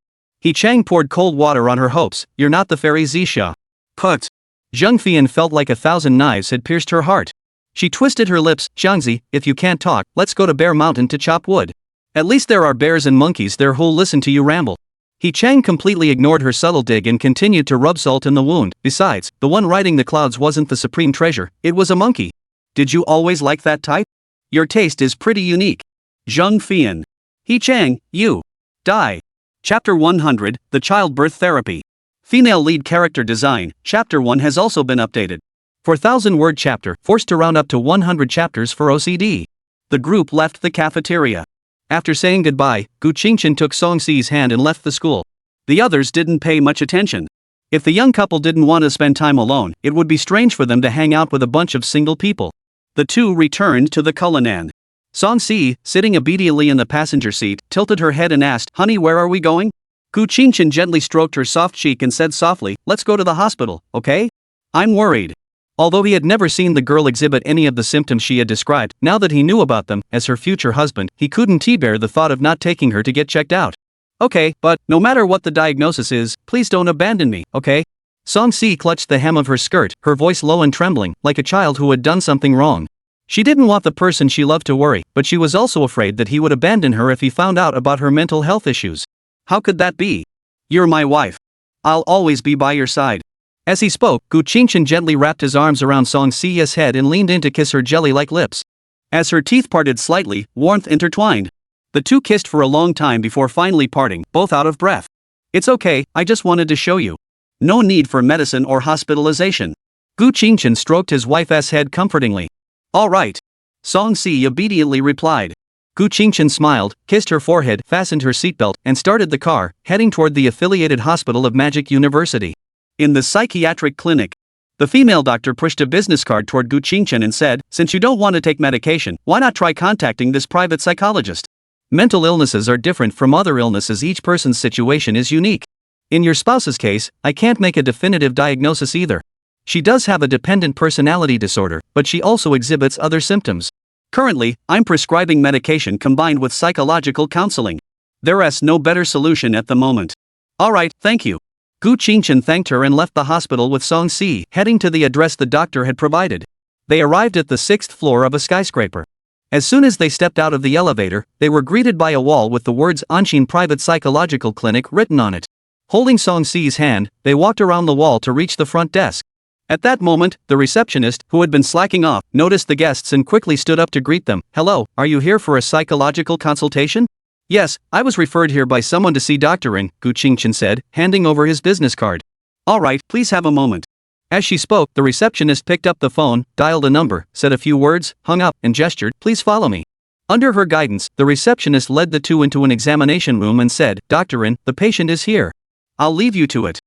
Yi Chang poured cold water on her hopes. You're not the fairy Zixia. Put. Zheng Fian felt like 1,000 knives had pierced her heart. She twisted her lips. Xiangzi, if you can't talk, let's go to Bear Mountain to chop wood. At least there are bears and monkeys there who'll listen to you ramble. Yi Chang completely ignored her subtle dig and continued to rub salt in the wound. Besides, the one riding the clouds wasn't the supreme treasure, it was a monkey. Did you always like that type? Your taste is pretty unique. Zheng Fian. Yi Chang, you. Die. Chapter 100, The Childbirth Therapy. Female lead character design, Chapter 1 has also been updated. For 1,000-word chapter, forced to round up to 100 chapters for OCD. The group left the cafeteria. After saying goodbye, Gu Qingchen took Song Si's hand and left the school. The others didn't pay much attention. If the young couple didn't want to spend time alone, it would be strange for them to hang out with a bunch of single people. The two returned to the Cullinan. Song Si, sitting obediently in the passenger seat, tilted her head and asked, "Honey, where are we going?" Gu Qingchen gently stroked her soft cheek and said softly, "Let's go to the hospital, okay? I'm worried." Although he had never seen the girl exhibit any of the symptoms she had described, now that he knew about them, as her future husband, he couldn't bear the thought of not taking her to get checked out. "Okay, but no matter what the diagnosis is, please don't abandon me, okay?" Song Si clutched the hem of her skirt, her voice low and trembling, like a child who had done something wrong. She didn't want the person she loved to worry, but she was also afraid that he would abandon her if he found out about her mental health issues. "How could that be? You're my wife. I'll always be by your side." As he spoke, Gu Qingchen gently wrapped his arms around Song Si's head and leaned in to kiss her jelly-like lips. As her teeth parted slightly, warmth intertwined. The two kissed for a long time before finally parting, both out of breath. "It's okay, I just wanted to show you. No need for medicine or hospitalization." Gu Qingchen stroked his wife's head comfortingly. "All right." Song Si obediently replied. Gu Qingchen smiled, kissed her forehead, fastened her seatbelt, and started the car, heading toward the affiliated hospital of Magic University. In the psychiatric clinic, the female doctor pushed a business card toward Gu Qingchen and said, "Since you don't want to take medication, why not try contacting this private psychologist? Mental illnesses are different from other illnesses. Each person's situation is unique. In your spouse's case, I can't make a definitive diagnosis either. She does have a dependent personality disorder, but she also exhibits other symptoms. Currently, I'm prescribing medication combined with psychological counseling. There's no better solution at the moment." "All right, thank you." Gu Qingchen thanked her and left the hospital with Song Si, heading to the address the doctor had provided. They arrived at the 6th floor of a skyscraper. As soon as they stepped out of the elevator, they were greeted by a wall with the words Anshin Private Psychological Clinic written on it. Holding Song Si's hand, they walked around the wall to reach the front desk. At that moment, the receptionist, who had been slacking off, noticed the guests and quickly stood up to greet them. "Hello, are you here for a psychological consultation?" "Yes, I was referred here by someone to see Dr. In," Gu Qingchen said, handing over his business card. "All right, please have a moment." As she spoke, the receptionist picked up the phone, dialed a number, said a few words, hung up, and gestured, "Please follow me." Under her guidance, the receptionist led the two into an examination room and said, "Dr. In, the patient is here. I'll leave you to it."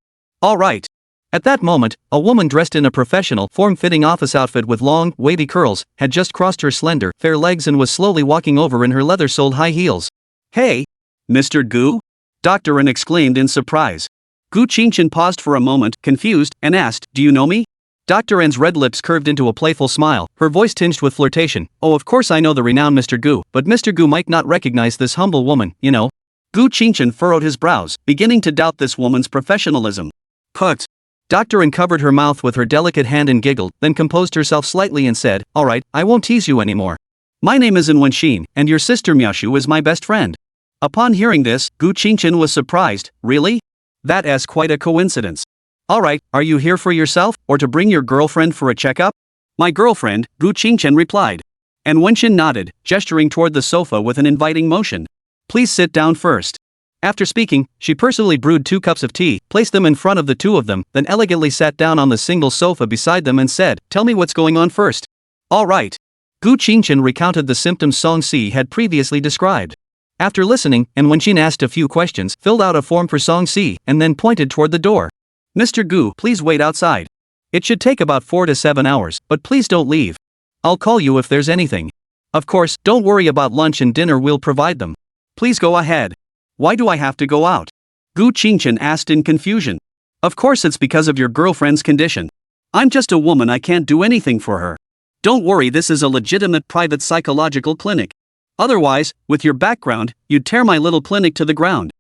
"All right." At that moment, a woman dressed in a professional, form-fitting office outfit with long, wavy curls, had just crossed her slender, fair legs and was slowly walking over in her leather-soled high heels. "Hey! Mr. Gu?" Dr. In exclaimed in surprise. Gu Qingchen paused for a moment, confused, and asked, "Do you know me?" Dr. N's red lips curved into a playful smile, her voice tinged with flirtation. "Oh, of course I know the renowned Mr. Gu, but Mr. Gu might not recognize this humble woman, you know." Gu Qingchen furrowed his brows, beginning to doubt this woman's professionalism. "Put." Dr. N covered her mouth with her delicate hand and giggled, then composed herself slightly and said, "All right, I won't tease you anymore. My name is Wenxin, and your sister Miaoshu is my best friend." Upon hearing this, Gu Qingchen was surprised. "Really? That's quite a coincidence. All right, are you here for yourself, or to bring your girlfriend for a checkup?" "My girlfriend," Gu Qingchen replied. And Wenxin nodded, gesturing toward the sofa with an inviting motion. "Please sit down first." After speaking, she personally brewed 2 cups of tea, placed them in front of the two of them, then elegantly sat down on the single sofa beside them and said, "Tell me what's going on first." "All right." Gu Qingchen recounted the symptoms Song Si had previously described. After listening, and when Shin asked a few questions, filled out a form for Song Si, and then pointed toward the door. Mr. Gu, please wait outside. It should take about 4 to 7 hours, but please don't leave. I'll call you if there's anything. Of course, don't worry about lunch and dinner, we'll provide them. Please go ahead. Why do I have to go out? Gu Qingchen asked in confusion. Of course it's because of your girlfriend's condition. I'm just a woman, I can't do anything for her. Don't worry, this is a legitimate private psychological clinic. Otherwise, with your background, you'd tear my little clinic to the ground.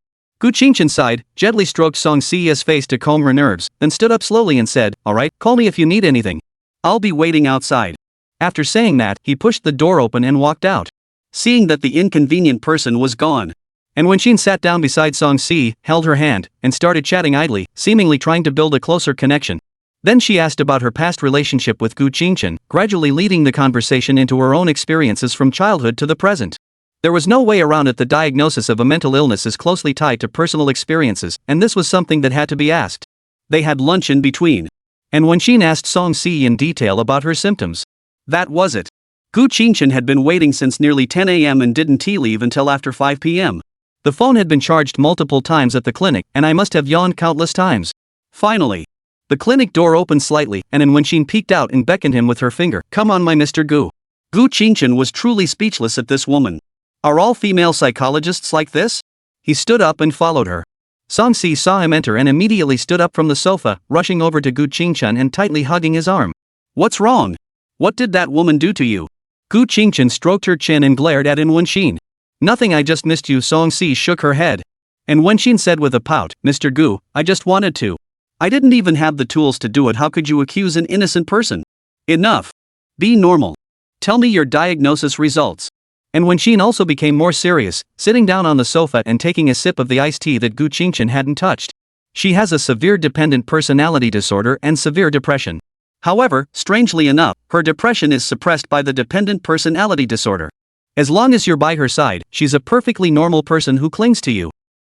Gu Qingchen sighed, gently stroked Song Si's face to calm her nerves, then stood up slowly and said, "Alright, call me if you need anything. I'll be waiting outside." After saying that, he pushed the door open and walked out. Seeing that the inconvenient person was gone. And when Shin sat down beside Song Si, held her hand, and started chatting idly, seemingly trying to build a closer connection. Then she asked about her past relationship with Gu Qingchen, gradually leading the conversation into her own experiences from childhood to the present. There was no way around it, the diagnosis of a mental illness is closely tied to personal experiences, and this was something that had to be asked. They had lunch in between. And when Shin asked Song Si in detail about her symptoms. That was it. Gu Qingchen had been waiting since nearly 10 a.m. and didn't leave until after 5 p.m. The phone had been charged multiple times at the clinic, and I must have yawned countless times. Finally, the clinic door opened slightly, and Wen Xin peeked out and beckoned him with her finger. "Come on, my Mr. Gu." Gu Qingchen was truly speechless at this woman. Are all female psychologists like this? He stood up and followed her. Song Si saw him enter and immediately stood up from the sofa, rushing over to Gu Qingchen and tightly hugging his arm. "What's wrong? What did that woman do to you?" Gu Qingchen stroked her chin and glared at Wen Xin. "Nothing, I just missed you." Song Si shook her head. And Wen Xin said with a pout, "Mr. Gu, I just wanted to. I didn't even have the tools to do it. How could you accuse an innocent person? Enough. Be normal. Tell me your diagnosis results." And Wen Xin also became more serious, sitting down on the sofa and taking a sip of the iced tea that Gu Qingchen hadn't touched. She has a severe dependent personality disorder and severe depression. However, strangely enough, her depression is suppressed by the dependent personality disorder. As long as you're by her side, she's a perfectly normal person who clings to you.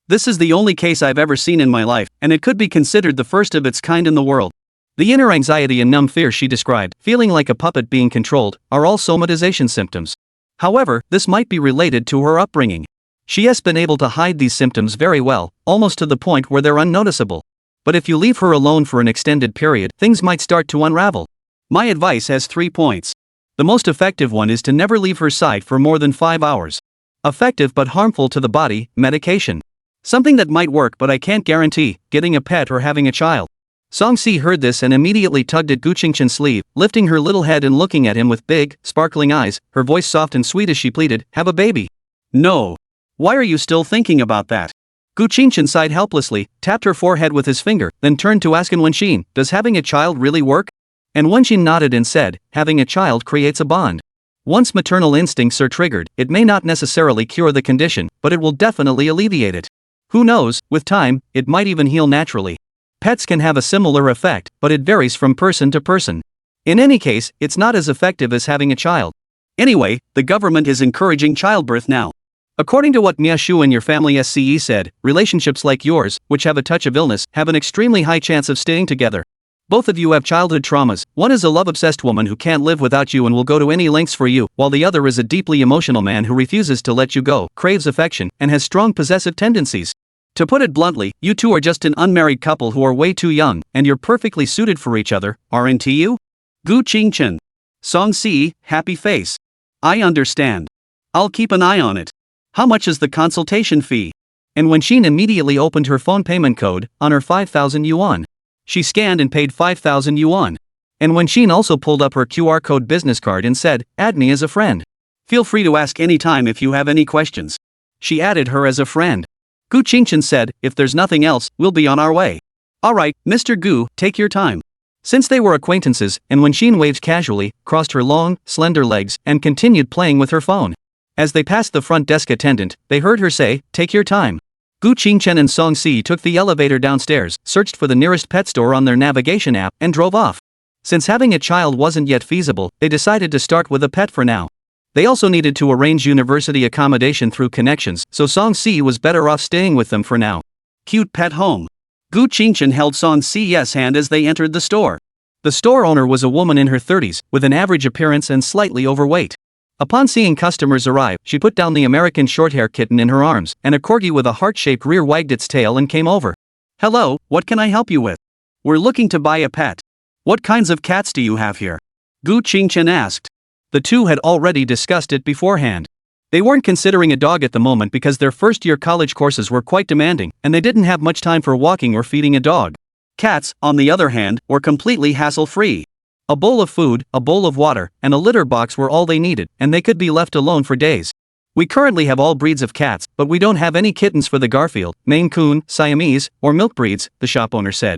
This is the only case I've ever seen in my life, and it could be considered the first of its kind in the world. The inner anxiety and numb fear she described, feeling like a puppet being controlled, are all somatization symptoms. However, this might be related to her upbringing. She has been able to hide these symptoms very well, almost to the point where they're unnoticeable. But if you leave her alone for an extended period, things might start to unravel. My advice has 3 points. The most effective one is to never leave her side for more than 5 hours. Effective but harmful to the body, medication. Something that might work, but I can't guarantee, getting a pet or having a child. Song Si heard this and immediately tugged at Gu Qingchen's sleeve, lifting her little head and looking at him with big, sparkling eyes, her voice soft and sweet as she pleaded, "Have a baby." "No. Why are you still thinking about that?" Gu Qingchen sighed helplessly, tapped her forehead with his finger, then turned to ask Wen Xin, "Does having a child really work?" And Wen Xin nodded and said, "Having a child creates a bond. Once maternal instincts are triggered, it may not necessarily cure the condition, but it will definitely alleviate it. Who knows, with time, it might even heal naturally. Pets can have a similar effect, but it varies from person to person. In any case, it's not as effective as having a child. Anyway, the government is encouraging childbirth now. According to what Mia Shu and your family SCE said, relationships like yours, which have a touch of illness, have an extremely high chance of staying together. Both of you have childhood traumas. One is a love-obsessed woman who can't live without you and will go to any lengths for you, while the other is a deeply emotional man who refuses to let you go, craves affection, and has strong possessive tendencies. To put it bluntly, you two are just an unmarried couple who are way too young, and you're perfectly suited for each other, aren't you?" Gu Qingchen. Song Si, happy face. "I understand. I'll keep an eye on it. How much is the consultation fee?" And Wen Xin immediately opened her phone payment code, on her 5,000 yuan. She scanned and paid 5,000 yuan. And Wen Xin also pulled up her QR code business card and said, "Add me as a friend. Feel free to ask anytime if you have any questions." She added her as a friend. Gu Qingchen said, "If there's nothing else, we'll be on our way." "Alright, Mr. Gu, take your time." Since they were acquaintances, and Wen Xin waved casually, crossed her long, slender legs, and continued playing with her phone. As they passed the front desk attendant, they heard her say, "Take your time." Gu Qingchen and Song Si took the elevator downstairs, searched for the nearest pet store on their navigation app, and drove off. Since having a child wasn't yet feasible, they decided to start with a pet for now. They also needed to arrange university accommodation through connections, so Song Si was better off staying with them for now. Cute pet home. Gu Qingchen held Song Si's hand as they entered the store. The store owner was a woman in her 30s, with an average appearance and slightly overweight. Upon seeing customers arrive, she put down the American Shorthair kitten in her arms, and a corgi with a heart-shaped rear wagged its tail and came over. Hello, what can I help you with? We're looking to buy a pet. What kinds of cats do you have here? Gu Qingchen asked. The two had already discussed it beforehand. They weren't considering a dog at the moment because their first-year college courses were quite demanding, and they didn't have much time for walking or feeding a dog. Cats, on the other hand, were completely hassle-free. A bowl of food, a bowl of water, and a litter box were all they needed, and they could be left alone for days. We currently have all breeds of cats, but we don't have any kittens for the Garfield, Maine Coon, Siamese, or milk breeds, the shop owner said.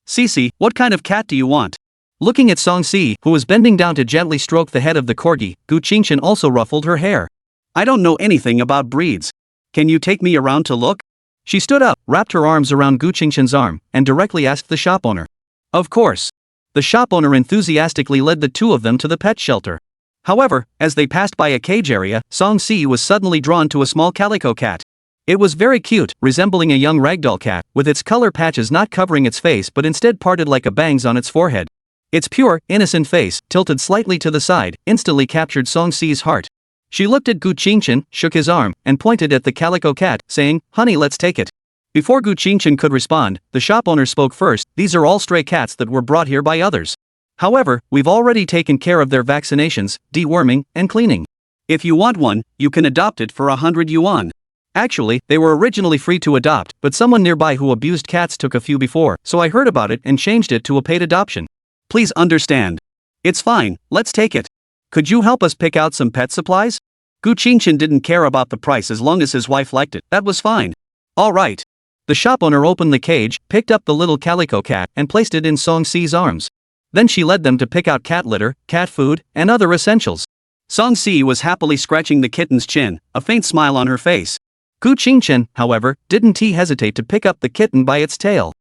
Cece, what kind of cat do you want? Looking at Song Si, who was bending down to gently stroke the head of the corgi, Gu Qingchen also ruffled her hair. I don't know anything about breeds. Can you take me around to look? She stood up, wrapped her arms around Gu Qingchen's arm, and directly asked the shop owner. Of course. The shop owner enthusiastically led the two of them to the pet shelter. However, as they passed by a cage area, Song Si was suddenly drawn to a small calico cat. It was very cute, resembling a young ragdoll cat, with its color patches not covering its face but instead parted like a bangs on its forehead. Its pure, innocent face, tilted slightly to the side, instantly captured Song Si's heart. She looked at Gu Qingchen, shook his arm, and pointed at the calico cat, saying, "Honey, let's take it." Before Gu Qingchen could respond, the shop owner spoke first. "These are all stray cats that were brought here by others. However, we've already taken care of their vaccinations, deworming, and cleaning. If you want one, you can adopt it for 100 yuan. Actually, they were originally free to adopt, but someone nearby who abused cats took a few before, so I heard about it and changed it to a paid adoption. Please understand. It's fine, let's take it. Could you help us pick out some pet supplies?" Gu Qingchen didn't care about the price as long as his wife liked it. That was fine. All right. The shop owner opened the cage, picked up the little calico cat, and placed it in Song Si's arms. Then she led them to pick out cat litter, cat food, and other essentials. Song Si was happily scratching the kitten's chin, a faint smile on her face. Gu Qingchen, however, didn't hesitate to pick up the kitten by its tail.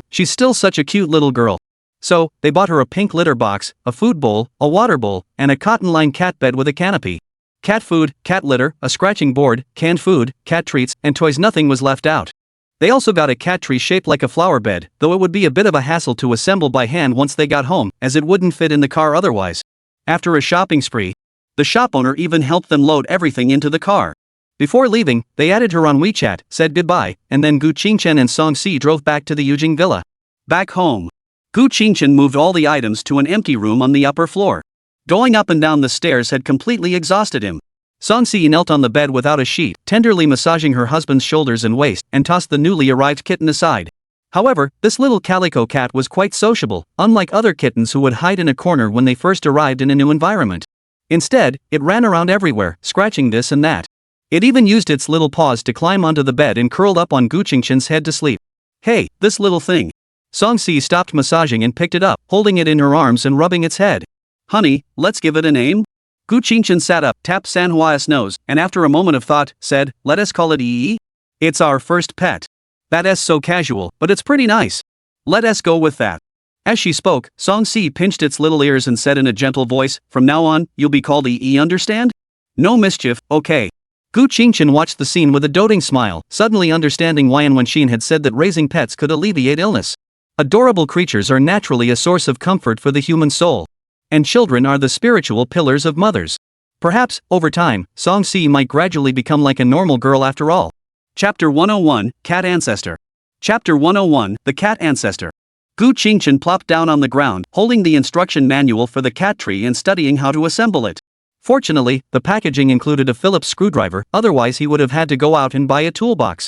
She's still such a cute little girl. So, they bought her a pink litter box, a food bowl, a water bowl, and a cotton-lined cat bed with a canopy. Cat food, cat litter, a scratching board, canned food, cat treats, and toys. Nothing was left out. They also got a cat tree shaped like a flower bed, though it would be a bit of a hassle to assemble by hand once they got home, as it wouldn't fit in the car otherwise. After a shopping spree, the shop owner even helped them load everything into the car. Before leaving, they added her on WeChat, said goodbye, and then Gu Qingchen and Song Si drove back to the Yujing villa. Back home, Gu Qingchen moved all the items to an empty room on the upper floor. Going up and down the stairs had completely exhausted him. Song Si knelt on the bed without a sheet, tenderly massaging her husband's shoulders and waist, and tossed the newly arrived kitten aside. However, this little calico cat was quite sociable, unlike other kittens who would hide in a corner when they first arrived in a new environment. Instead, it ran around everywhere, scratching this and that. It even used its little paws to climb onto the bed and curled up on Gu Qingchen's head to sleep. "Hey, this little thing." Song Si stopped massaging and picked it up, holding it in her arms and rubbing its head. "Honey, let's give it a name." Gu Qingchen sat up, tapped Sanhua's nose, and after a moment of thought, said, "Let us call it Yi. It's our first pet. That's so casual, but it's pretty nice. Let us go with that." As she spoke, Song Si pinched its little ears and said in a gentle voice, "From now on, you'll be called Yi, understand? No mischief, okay?" Gu Qingchen watched the scene with a doting smile, suddenly understanding why An Wenxin had said that raising pets could alleviate illness. Adorable creatures are naturally a source of comfort for the human soul. And children are the spiritual pillars of mothers. Perhaps, over time, Song Si might gradually become like a normal girl after all. Chapter 101, Cat Ancestor. Chapter 101, The Cat Ancestor. Gu Qingchen plopped down on the ground, holding the instruction manual for the cat tree and studying how to assemble it. Fortunately, the packaging included a Phillips screwdriver, otherwise he would have had to go out and buy a toolbox.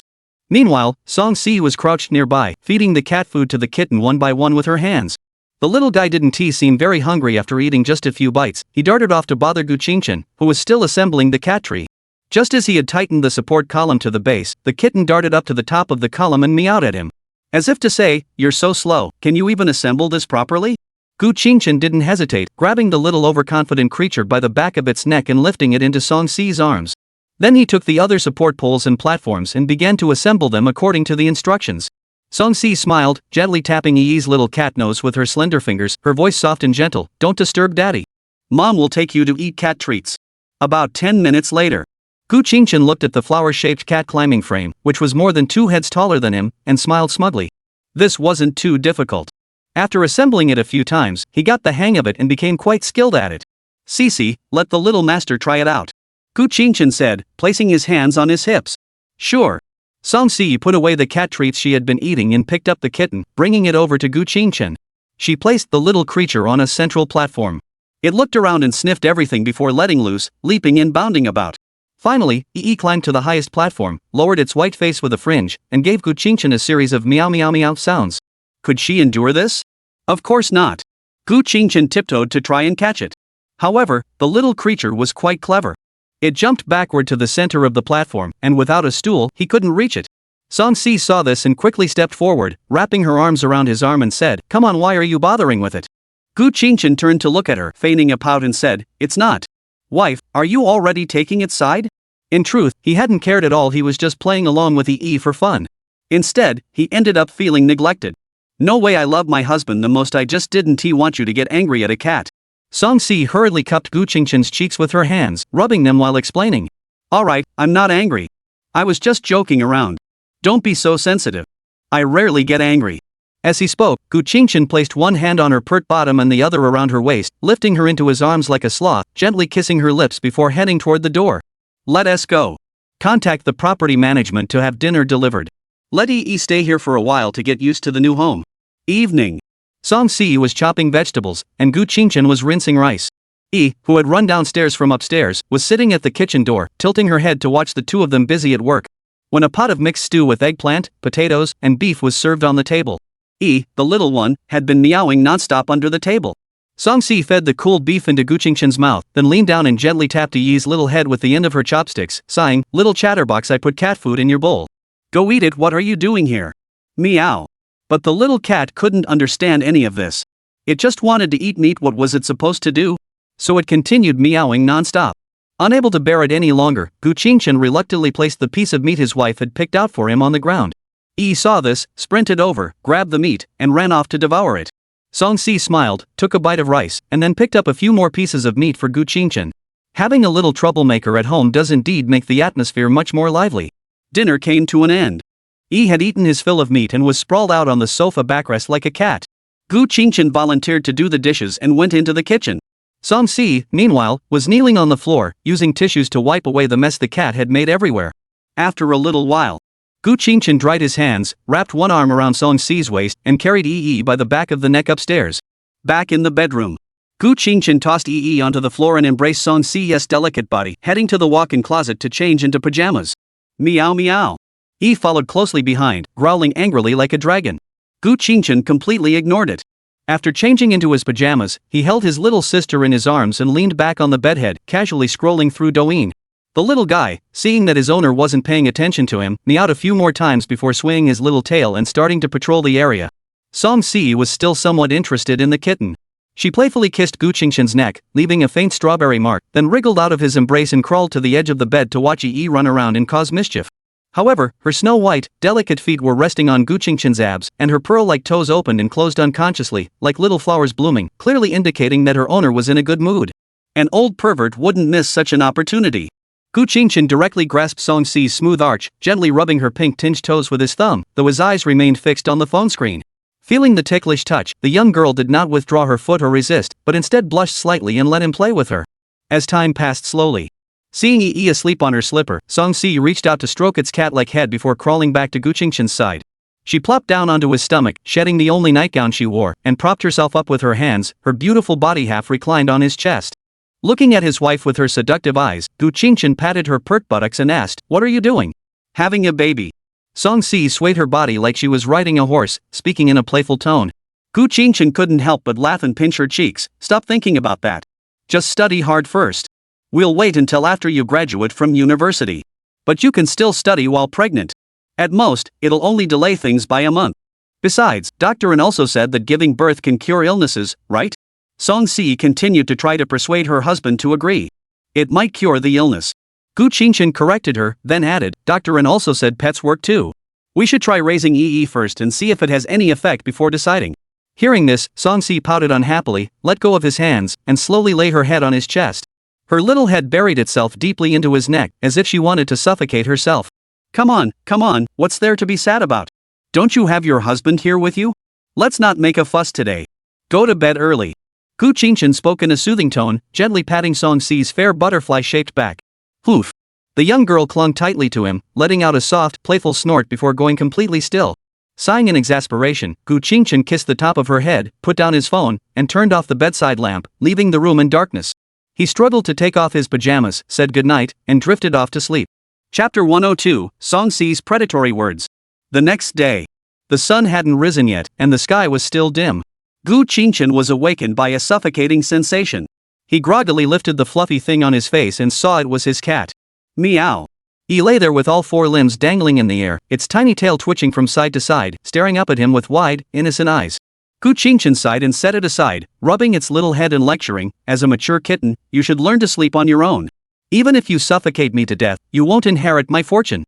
Meanwhile, Song Si was crouched nearby, feeding the cat food to the kitten one by one with her hands. The little guy didn't seem very hungry after eating just a few bites. He darted off to bother Gu Qingchen, who was still assembling the cat tree. Just as he had tightened the support column to the base, the kitten darted up to the top of the column and meowed at him. As if to say, "You're so slow, can you even assemble this properly?" Gu Qingchen didn't hesitate, grabbing the little overconfident creature by the back of its neck and lifting it into Song Si's arms. Then he took the other support poles and platforms and began to assemble them according to the instructions. Song Si smiled, gently tapping Yi's little cat nose with her slender fingers, her voice soft and gentle. "Don't disturb Daddy. Mom will take you to eat cat treats." About 10 minutes later, Gu Qingchen looked at the flower-shaped cat climbing frame, which was more than 2 heads taller than him, and smiled smugly. This wasn't too difficult. After assembling it a few times, he got the hang of it and became quite skilled at it. Cece, let the little master try it out. Gu Qingchen said, placing his hands on his hips. Sure. Song Si put away the cat treats she had been eating and picked up the kitten, bringing it over to Gu Qingchen. She placed the little creature on a central platform. It looked around and sniffed everything before letting loose, leaping and bounding about. Finally, Yi climbed to the highest platform, lowered its white face with a fringe, and gave Gu Qingchen a series of meow meow meow sounds. Could she endure this? Of course not. Gu Qingchen tiptoed to try and catch it. However, the little creature was quite clever. It jumped backward to the center of the platform, and without a stool, he couldn't reach it. Song Si saw this and quickly stepped forward, wrapping her arms around his arm and said, "Come on, why are you bothering with it?" Gu Qingchen turned to look at her, feigning a pout and said, "It's not. Wife, are you already taking its side?" In truth, he hadn't cared at all, he was just playing along with Yi for fun. Instead, he ended up feeling neglected. "No way, I love my husband the most, I just didn't want you to get angry at a cat." Song Si hurriedly cupped Gu Qingchen's cheeks with her hands, rubbing them while explaining. "Alright, I'm not angry. I was just joking around. Don't be so sensitive. I rarely get angry." As he spoke, Gu Qingchen placed one hand on her pert bottom and the other around her waist, lifting her into his arms like a sloth, gently kissing her lips before heading toward the door. "Let us go. Contact the property management to have dinner delivered. Let Yi stay here for a while to get used to the new home." Evening. Song Si was chopping vegetables, and Gu Qingchen was rinsing rice. Yi, who had run downstairs from upstairs, was sitting at the kitchen door, tilting her head to watch the two of them busy at work. When a pot of mixed stew with eggplant, potatoes, and beef was served on the table. Yi, the little one, had been meowing nonstop under the table. Song Si fed the cooled beef into Gu Qingchen's mouth, then leaned down and gently tapped Yi's little head with the end of her chopsticks, sighing, "Little chatterbox, I put cat food in your bowl. Go eat it, what are you doing here?" Meow. But the little cat couldn't understand any of this. It just wanted to eat meat, what was it supposed to do? So it continued meowing nonstop. Unable to bear it any longer, Gu Qingchen reluctantly placed the piece of meat his wife had picked out for him on the ground. Yi saw this, sprinted over, grabbed the meat, and ran off to devour it. Song Si smiled, took a bite of rice, and then picked up a few more pieces of meat for Gu Qingchen. Having a little troublemaker at home does indeed make the atmosphere much more lively. Dinner came to an end. Yi had eaten his fill of meat and was sprawled out on the sofa backrest like a cat. Gu Qingchen volunteered to do the dishes and went into the kitchen. Song Si, meanwhile, was kneeling on the floor, using tissues to wipe away the mess the cat had made everywhere. After a little while, Gu Qingchen dried his hands, wrapped one arm around Song Si's waist, and carried Yi by the back of the neck upstairs. Back in the bedroom, Gu Qingchen tossed Yi onto the floor and embraced Song Si's delicate body, heading to the walk-in closet to change into pajamas. Meow meow. Yi followed closely behind, growling angrily like a dragon. Gu Qingchen completely ignored it. After changing into his pajamas, he held his little sister in his arms and leaned back on the bedhead, casually scrolling through Douyin. The little guy, seeing that his owner wasn't paying attention to him, meowed a few more times before swinging his little tail and starting to patrol the area. Song Si was still somewhat interested in the kitten. She playfully kissed Gu Qingchen's neck, leaving a faint strawberry mark, then wriggled out of his embrace and crawled to the edge of the bed to watch Yi run around and cause mischief. However, her snow-white, delicate feet were resting on Gu Qingchen's abs, and her pearl-like toes opened and closed unconsciously, like little flowers blooming, clearly indicating that her owner was in a good mood. An old pervert wouldn't miss such an opportunity. Gu Qingchen directly grasped Song Si's smooth arch, gently rubbing her pink-tinged toes with his thumb, though his eyes remained fixed on the phone screen. Feeling the ticklish touch, the young girl did not withdraw her foot or resist, but instead blushed slightly and let him play with her. As time passed slowly, seeing Yi asleep on her slipper, Song Si reached out to stroke its cat-like head before crawling back to Gu Qingchen's side. She plopped down onto his stomach, shedding the only nightgown she wore, and propped herself up with her hands, her beautiful body half reclined on his chest. Looking at his wife with her seductive eyes, Gu Qingchen patted her pert buttocks and asked, "What are you doing?" "Having a baby." Song Si swayed her body like she was riding a horse, speaking in a playful tone. Gu Qingchen couldn't help but laugh and pinch her cheeks. "Stop thinking about that. Just study hard first. We'll wait until after you graduate from university. But you can still study while pregnant. At most, it'll only delay things by a month. Besides, Dr. An also said that giving birth can cure illnesses, right?" Song Si continued to try to persuade her husband to agree. "It might cure the illness." Gu Qingchen corrected her, then added, "Dr. An also said pets work too. We should try raising Yi first and see if it has any effect before deciding." Hearing this, Song Si pouted unhappily, let go of his hands, and slowly lay her head on his chest. Her little head buried itself deeply into his neck, as if she wanted to suffocate herself. Come on, what's there to be sad about? Don't you have your husband here with you?" Let's not make a fuss today. Go to bed early. Gu Qingchen spoke in a soothing tone, gently patting Song Si's fair butterfly-shaped back. Hoof. The young girl clung tightly to him, letting out a soft, playful snort before going completely still. Sighing in exasperation, Gu Qingchen kissed the top of her head, put down his phone, and turned off the bedside lamp, leaving the room in darkness. He struggled to take off his pajamas, said goodnight, and drifted off to sleep. Chapter 102, Song Si's predatory words. The next day. The sun hadn't risen yet, and the sky was still dim. Gu Qingchen was awakened by a suffocating sensation. He groggily lifted the fluffy thing on his face and saw it was his cat. Meow. He lay there with all four limbs dangling in the air, its tiny tail twitching from side to side, staring up at him with wide, innocent eyes. Gu Qingchen sighed and set it aside, rubbing its little head and lecturing, as a mature kitten, you should learn to sleep on your own. Even if you suffocate me to death, you won't inherit my fortune.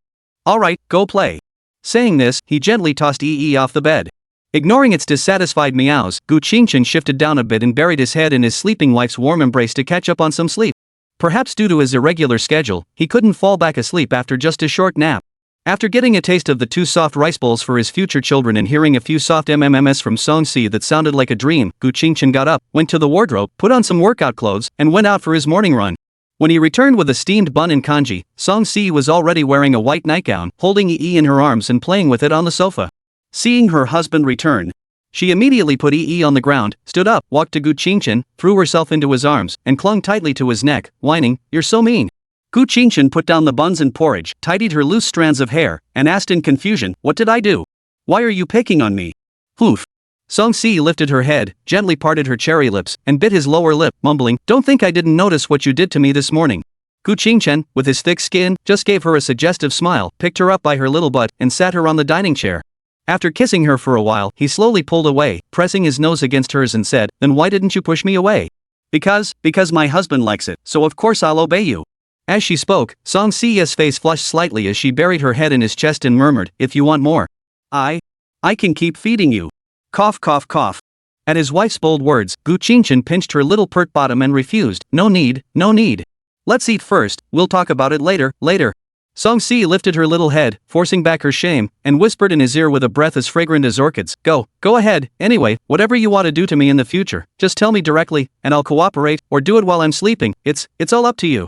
Alright, go play. Saying this, he gently tossed Yi off the bed. Ignoring its dissatisfied meows, Gu Qingchen shifted down a bit and buried his head in his sleeping wife's warm embrace to catch up on some sleep. Perhaps due to his irregular schedule, he couldn't fall back asleep after just a short nap. After getting a taste of the 2 soft rice bowls for his future children and hearing a few soft MMMs from Song Si that sounded like a dream, Gu Qingchen got up, went to the wardrobe, put on some workout clothes, and went out for his morning run. When he returned with a steamed bun and kanji, Song Si was already wearing a white nightgown, holding Yi in her arms and playing with it on the sofa. Seeing her husband return, she immediately put Yi on the ground, stood up, walked to Gu Qingchen, threw herself into his arms, and clung tightly to his neck, whining, "You're so mean." Gu Qingchen put down the buns and porridge, tidied her loose strands of hair, and asked in confusion, "What did I do? Why are you picking on me?" Hoof. Song Si lifted her head, gently parted her cherry lips, and bit his lower lip, mumbling, "Don't think I didn't notice what you did to me this morning." Gu Qingchen, with his thick skin, just gave her a suggestive smile, picked her up by her little butt, and sat her on the dining chair. After kissing her for a while, he slowly pulled away, pressing his nose against hers and said, "Then why didn't you push me away?" Because my husband likes it, so of course I'll obey you." As she spoke, Song Si's face flushed slightly as she buried her head in his chest and murmured, "If you want more, I can keep feeding you." Cough cough cough. At his wife's bold words, Gu Qingchen pinched her little pert bottom and refused, "No need, no need. Let's eat first, we'll talk about it later." Song Si lifted her little head, forcing back her shame, and whispered in his ear with a breath as fragrant as orchids, Go ahead, anyway, whatever you want to do to me in the future, just tell me directly, and I'll cooperate, or do it while I'm sleeping, it's all up to you."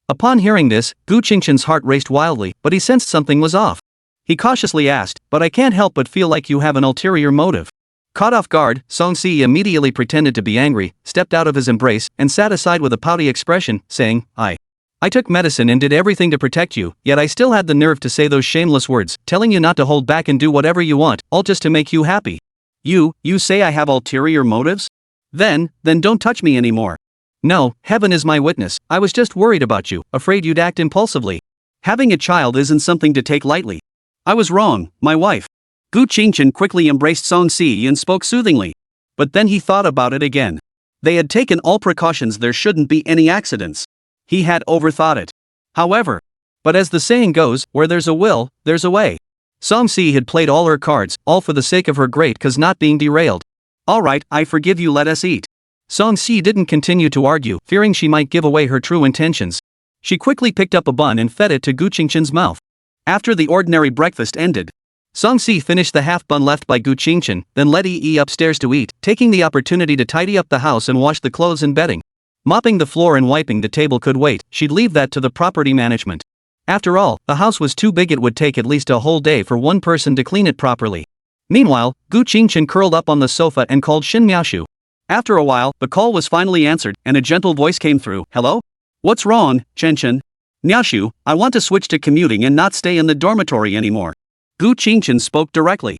Upon hearing this, Gu Qingchen's heart raced wildly, but he sensed something was off. He cautiously asked, "But I can't help but feel like you have an ulterior motive." Caught off guard, Song Si immediately pretended to be angry, stepped out of his embrace, and sat aside with a pouty expression, saying, I took medicine and did everything to protect you, yet I still had the nerve to say those shameless words, telling you not to hold back and do whatever you want, all just to make you happy. You say I have ulterior motives? Then don't touch me anymore. No, heaven is my witness, I was just worried about you, afraid you'd act impulsively. Having a child isn't something to take lightly. I was wrong, my wife. Gu Qingchen quickly embraced Song Si and spoke soothingly. But then he thought about it again. They had taken all precautions, there shouldn't be any accidents. He had overthought it. However, but as the saying goes, where there's a will, there's a way. Song Si had played all her cards, all for the sake of her great cause not being derailed. Alright, I forgive you, let us eat. Song Si didn't continue to argue, fearing she might give away her true intentions. She quickly picked up a bun and fed it to Gu Qingchen's mouth. After the ordinary breakfast ended, Song Si finished the half bun left by Gu Qingchen, then led Yi upstairs to eat, taking the opportunity to tidy up the house and wash the clothes and bedding. Mopping the floor and wiping the table could wait, she'd leave that to the property management. After all, the house was too big, it would take at least a whole day for one person to clean it properly. Meanwhile, Gu Qingchen curled up on the sofa and called Shin Miaoshu. After a while, the call was finally answered, and a gentle voice came through, "Hello? What's wrong, Chen? Miaoshu, I want to switch to commuting and not stay in the dormitory anymore." Gu Qingchen spoke directly.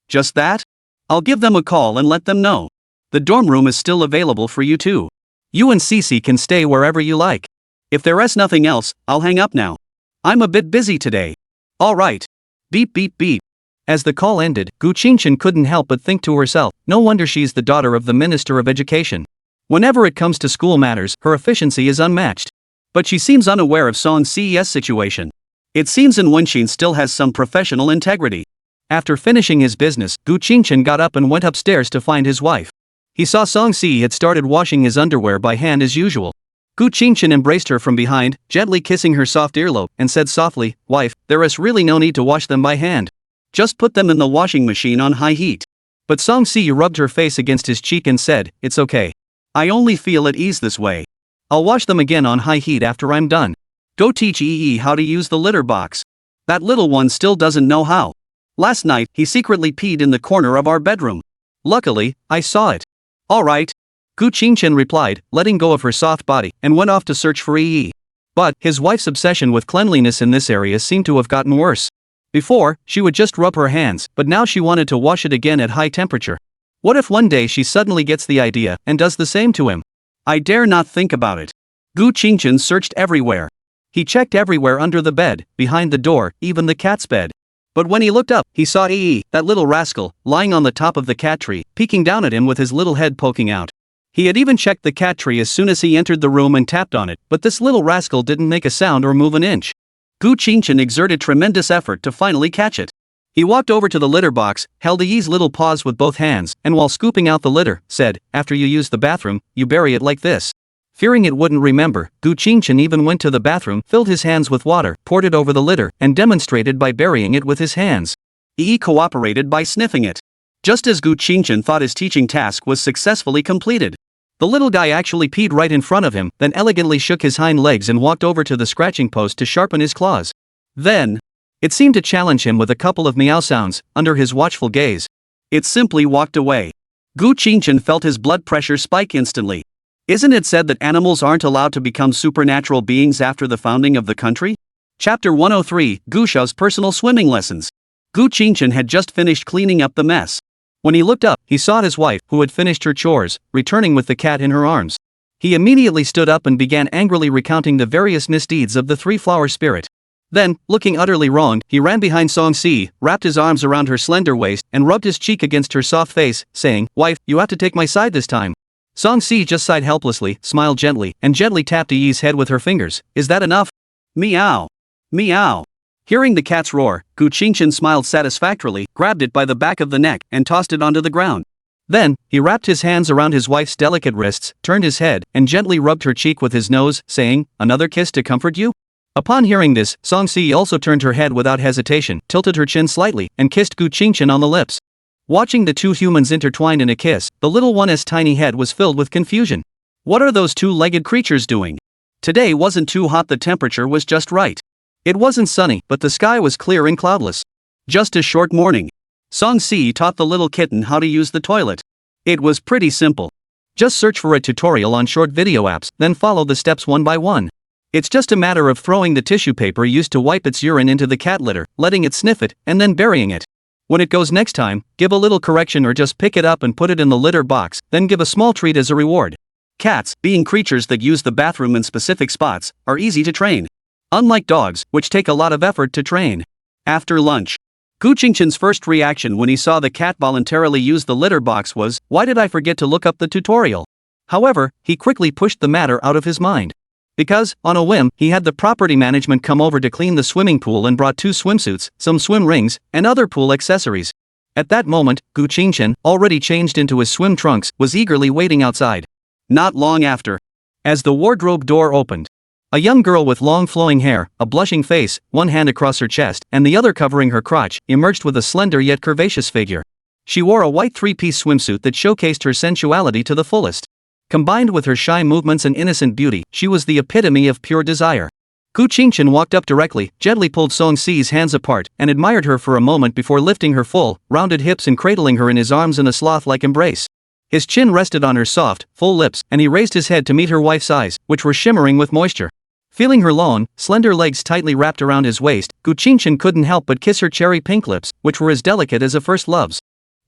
"Just that? I'll give them a call and let them know. The dorm room is still available for you too. You and Cece can stay wherever you like. If there's nothing else, I'll hang up now. I'm a bit busy today." "Alright." Beep beep beep. As the call ended, Gu Qingchen couldn't help but think to herself, no wonder she's the daughter of the Minister of Education. Whenever it comes to school matters, her efficiency is unmatched. But she seems unaware of Song Si's situation. It seems in Wenshin still has some professional integrity. After finishing his business, Gu Qingchen got up and went upstairs to find his wife. He saw Song Si had started washing his underwear by hand as usual. Gu Qingchen embraced her from behind, gently kissing her soft earlobe, and said softly, "Wife, there is really no need to wash them by hand. Just put them in the washing machine on high heat." But Song-si rubbed her face against his cheek and said, "It's okay. I only feel at ease this way. I'll wash them again on high heat after I'm done. Go teach Yi how to use the litter box. That little one still doesn't know how. Last night, he secretly peed in the corner of our bedroom. Luckily, I saw it." "Alright," Gu Qingchen replied, letting go of her soft body, and went off to search for Yi. But his wife's obsession with cleanliness in this area seemed to have gotten worse. Before, she would just rub her hands, but now she wanted to wash it again at high temperature. What if one day she suddenly gets the idea and does the same to him? I dare not think about it. Gu Qingchen searched everywhere. He checked everywhere under the bed, behind the door, even the cat's bed. But when he looked up, he saw Yi, that little rascal, lying on the top of the cat tree, peeking down at him with his little head poking out. He had even checked the cat tree as soon as he entered the room and tapped on it, but this little rascal didn't make a sound or move an inch. Gu Qingchen exerted tremendous effort to finally catch it. He walked over to the litter box, held Yi's little paws with both hands, and while scooping out the litter, said, "After you use the bathroom, you bury it like this." Fearing it wouldn't remember, Gu Qingchen even went to the bathroom, filled his hands with water, poured it over the litter, and demonstrated by burying it with his hands. Yi cooperated by sniffing it. Just as Gu Qingchen thought his teaching task was successfully completed. The little guy actually peed right in front of him, then elegantly shook his hind legs and walked over to the scratching post to sharpen his claws. Then, it seemed to challenge him with a couple of meow sounds, under his watchful gaze. It simply walked away. Gu Qingchen felt his blood pressure spike instantly. Isn't it said that animals aren't allowed to become supernatural beings after the founding of the country? Chapter 103, Gu Xiao's personal swimming lessons. Gu Qingchen had just finished cleaning up the mess. When he looked up, he saw his wife, who had finished her chores, returning with the cat in her arms. He immediately stood up and began angrily recounting the various misdeeds of the three-flower spirit. Then, looking utterly wronged, he ran behind Song-si, wrapped his arms around her slender waist, and rubbed his cheek against her soft face, saying, "Wife, you have to take my side this time." Song-si just sighed helplessly, smiled gently, and gently tapped Yi's head with her fingers. "Is that enough?" "Meow. Meow." Hearing the cat's roar, Gu Qingchen smiled satisfactorily, grabbed it by the back of the neck, and tossed it onto the ground. Then, he wrapped his hands around his wife's delicate wrists, turned his head, and gently rubbed her cheek with his nose, saying, "Another kiss to comfort you?" Upon hearing this, Song-si also turned her head without hesitation, tilted her chin slightly, and kissed Gu Qingchen on the lips. Watching the two humans intertwined in a kiss, the little one's tiny head was filled with confusion. What are those two-legged creatures doing? Today wasn't too hot, the temperature was just right. It wasn't sunny, but the sky was clear and cloudless. Just a short morning. Song-si taught the little kitten how to use the toilet. It was pretty simple. Just search for a tutorial on short video apps, then follow the steps one by one. It's just a matter of throwing the tissue paper used to wipe its urine into the cat litter, letting it sniff it, and then burying it. When it goes next time, give a little correction or just pick it up and put it in the litter box, then give a small treat as a reward. Cats, being creatures that use the bathroom in specific spots, are easy to train. Unlike dogs, which take a lot of effort to train. After lunch. Gu Qingchen's first reaction when he saw the cat voluntarily use the litter box was, "Why did I forget to look up the tutorial?" However, he quickly pushed the matter out of his mind. Because, on a whim, he had the property management come over to clean the swimming pool and brought 2 swimsuits, some swim rings, and other pool accessories. At that moment, Gu Qingchen, already changed into his swim trunks, was eagerly waiting outside. Not long after. As the wardrobe door opened. A young girl with long flowing hair, a blushing face, one hand across her chest, and the other covering her crotch, emerged with a slender yet curvaceous figure. She wore a white 3-piece swimsuit that showcased her sensuality to the fullest. Combined with her shy movements and innocent beauty, she was the epitome of pure desire. Gu Qingchen walked up directly, gently pulled Song-si's hands apart, and admired her for a moment before lifting her full, rounded hips and cradling her in his arms in a sloth-like embrace. His chin rested on her soft, full lips, and he raised his head to meet her wife's eyes, which were shimmering with moisture. Feeling her long, slender legs tightly wrapped around his waist, Gu Qingchen couldn't help but kiss her cherry pink lips, which were as delicate as a first love's.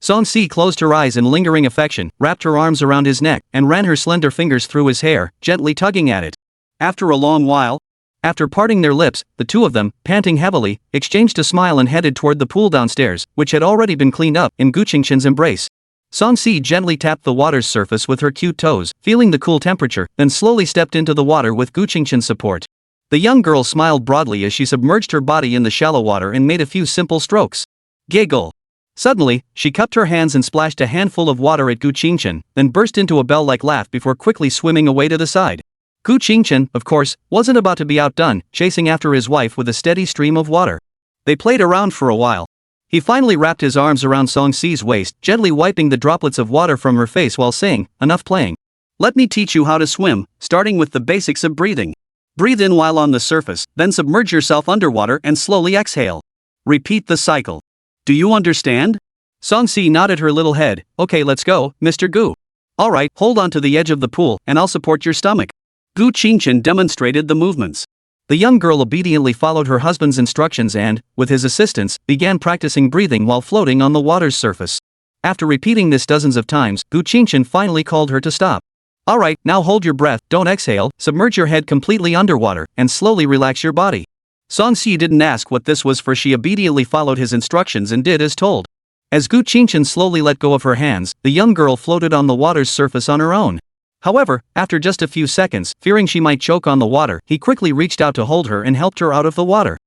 Song-si closed her eyes in lingering affection, wrapped her arms around his neck, and ran her slender fingers through his hair, gently tugging at it. After a long while, after parting their lips, the two of them, panting heavily, exchanged a smile and headed toward the pool downstairs, which had already been cleaned up, in Gu Qingchen's embrace. Song-si gently tapped the water's surface with her cute toes, feeling the cool temperature, then slowly stepped into the water with Gu Qingchen's support. The young girl smiled broadly as she submerged her body in the shallow water and made a few simple strokes. Giggle. Suddenly, she cupped her hands and splashed a handful of water at Gu Qingchen, then burst into a bell-like laugh before quickly swimming away to the side. Gu Qingchen, of course, wasn't about to be outdone, chasing after his wife with a steady stream of water. They played around for a while. He finally wrapped his arms around Song-si's waist, gently wiping the droplets of water from her face while saying, "Enough playing. Let me teach you how to swim, starting with the basics of breathing. Breathe in while on the surface, then submerge yourself underwater and slowly exhale. Repeat the cycle. Do you understand?" Song-si nodded her little head. "Okay, let's go, Mr. Gu." "Alright, hold on to the edge of the pool, and I'll support your stomach." Gu Qingchen demonstrated the movements. The young girl obediently followed her husband's instructions and, with his assistance, began practicing breathing while floating on the water's surface. After repeating this dozens of times, Gu Qingchen finally called her to stop. "Alright, now hold your breath, don't exhale, submerge your head completely underwater, and slowly relax your body." Song-si didn't ask what this was, for she obediently followed his instructions and did as told. As Gu Qingchen slowly let go of her hands, the young girl floated on the water's surface on her own. However, after just a few seconds, fearing she might choke on the water, he quickly reached out to hold her and helped her out of the water.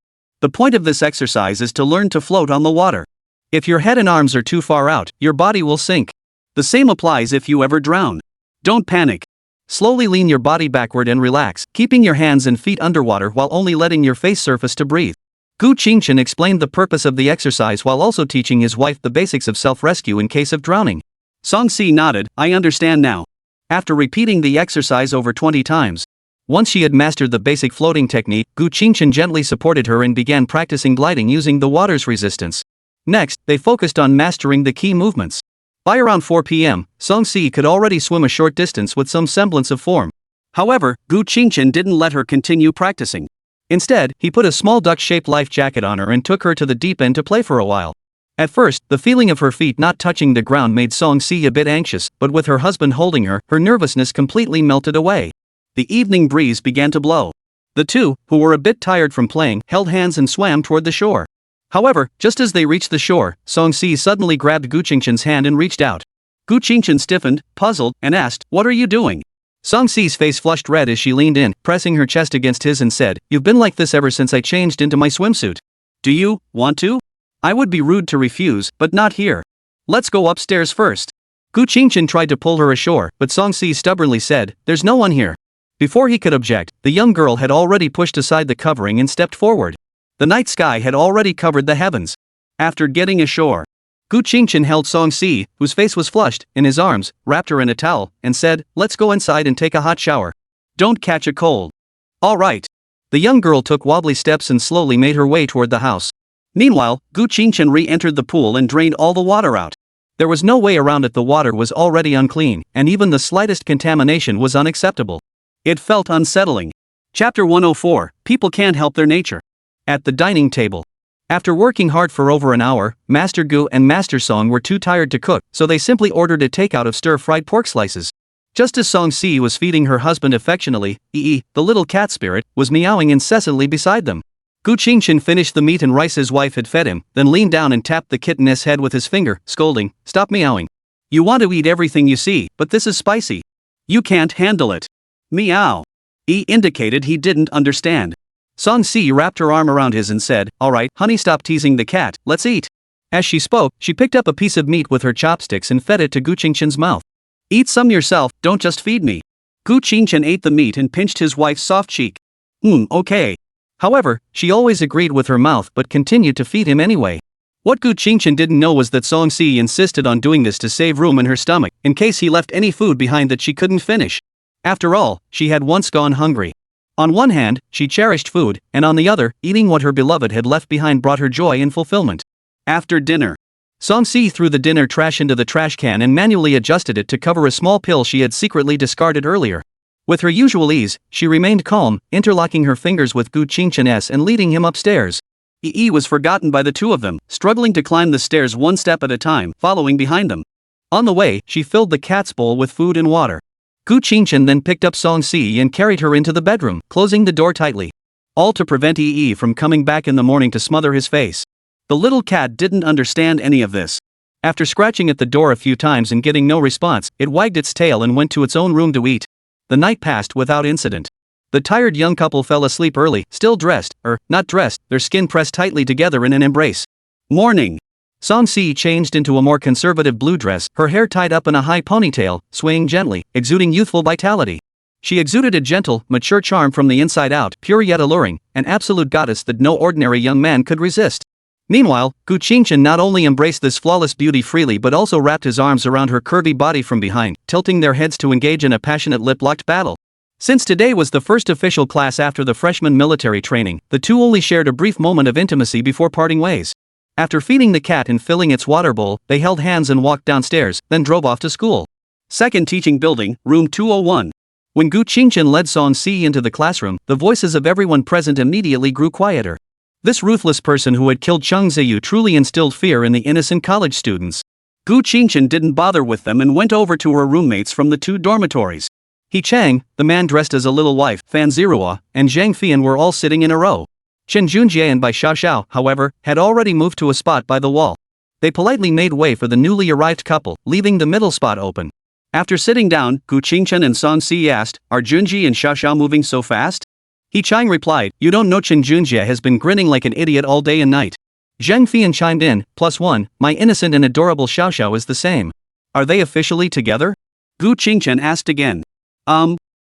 The point of this exercise is to learn to float on the water. If your head and arms are too far out, your body will sink. The same applies if you ever drown. Don't panic. Slowly lean your body backward and relax, keeping your hands and feet underwater while only letting your face surface to breathe. Gu Qingchen explained the purpose of the exercise while also teaching his wife the basics of self-rescue in case of drowning. Song-si nodded. "I understand now." After repeating the exercise over 20 times. Once she had mastered the basic floating technique, Gu Qingchen gently supported her and began practicing gliding using the water's resistance. Next, they focused on mastering the key movements. By around 4 p.m., Song-si could already swim a short distance with some semblance of form. However, Gu Qingchen didn't let her continue practicing. Instead, he put a small duck-shaped life jacket on her and took her to the deep end to play for a while. At first, the feeling of her feet not touching the ground made Song-si a bit anxious, but with her husband holding her, her nervousness completely melted away. The evening breeze began to blow. The two, who were a bit tired from playing, held hands and swam toward the shore. However, just as they reached the shore, Song-si suddenly grabbed Gu Qingchen's hand and reached out. Gu Qingchen stiffened, puzzled, and asked, "What are you doing?" Song-si's face flushed red as she leaned in, pressing her chest against his and said, "You've been like this ever since I changed into my swimsuit." "Do you want to?" "I would be rude to refuse, but not here. Let's go upstairs first." Gu Qingchen tried to pull her ashore, but Song-si stubbornly said, "There's no one here." Before he could object, the young girl had already pushed aside the covering and stepped forward. The night sky had already covered the heavens. After getting ashore, Gu Qingchen held Song-si, whose face was flushed, in his arms, wrapped her in a towel, and said, "Let's go inside and take a hot shower. Don't catch a cold." "All right." The young girl took wobbly steps and slowly made her way toward the house. Meanwhile, Gu Qingchen re-entered the pool and drained all the water out. There was no way around it. The water was already unclean, and even the slightest contamination was unacceptable. It felt unsettling. Chapter 104, People Can't Help Their Nature. At the dining table. After working hard for over an hour, Master Gu and Master Song were too tired to cook, so they simply ordered a takeout of stir-fried pork slices. Just as Song-si was feeding her husband affectionately, Yi, the little cat spirit, was meowing incessantly beside them. Gu Qingchen finished the meat and rice his wife had fed him, then leaned down and tapped the kitten's head with his finger, scolding, "Stop meowing. You want to eat everything you see, but this is spicy. You can't handle it." "Meow." Yi indicated he didn't understand. Song-si wrapped her arm around his and said, "Alright, honey, stop teasing the cat, let's eat." As she spoke, she picked up a piece of meat with her chopsticks and fed it to Gu Qingchen's mouth. "Eat some yourself, don't just feed me." Gu Qingchen ate the meat and pinched his wife's soft cheek. Okay." However, she always agreed with her mouth but continued to feed him anyway. What Gu Qingchen didn't know was that Song-si insisted on doing this to save room in her stomach, in case he left any food behind that she couldn't finish. After all, she had once gone hungry. On one hand, she cherished food, and on the other, eating what her beloved had left behind brought her joy and fulfillment. After dinner, Song-si threw the dinner trash into the trash can and manually adjusted it to cover a small pill she had secretly discarded earlier. With her usual ease, she remained calm, interlocking her fingers with Gu Qingchen's and leading him upstairs. Yi was forgotten by the two of them, struggling to climb the stairs one step at a time, following behind them. On the way, she filled the cat's bowl with food and water. Gu Qingchen then picked up Song-si and carried her into the bedroom, closing the door tightly. All to prevent Yi from coming back in the morning to smother his face. The little cat didn't understand any of this. After scratching at the door a few times and getting no response, it wagged its tail and went to its own room to eat. The night passed without incident. The tired young couple fell asleep early, still dressed, or not dressed, their skin pressed tightly together in an embrace. Morning. Song-si changed into a more conservative blue dress, her hair tied up in a high ponytail, swaying gently, exuding youthful vitality. She exuded a gentle, mature charm from the inside out, pure yet alluring, an absolute goddess that no ordinary young man could resist. Meanwhile, Gu Qingchen not only embraced this flawless beauty freely but also wrapped his arms around her curvy body from behind, tilting their heads to engage in a passionate lip-locked battle. Since today was the first official class after the freshman military training, the two only shared a brief moment of intimacy before parting ways. After feeding the cat and filling its water bowl, they held hands and walked downstairs, then drove off to school. Second teaching building, room 201. When Gu Qingchen led Song Si into the classroom, the voices of everyone present immediately grew quieter. This ruthless person who had killed Cheng Ziyu truly instilled fear in the innocent college students. Gu Qingchen didn't bother with them and went over to her roommates from the two dormitories. He Chang, the man dressed as a little wife, Fan Zirua, and Zhang Fian were all sitting in a row. Chen Junjie and Bai Xiaoxiao, however, had already moved to a spot by the wall. They politely made way for the newly arrived couple, leaving the middle spot open. After sitting down, Gu Qingchen and Song Si asked, "Are Junji and Xiaoxiao moving so fast?" He Chang replied, "You don't know Chen Junjie has been grinning like an idiot all day and night." Zhang Fian chimed in, +1, my innocent and adorable Xiaoxiao is the same. Are they officially together? Gu Qingchen asked again.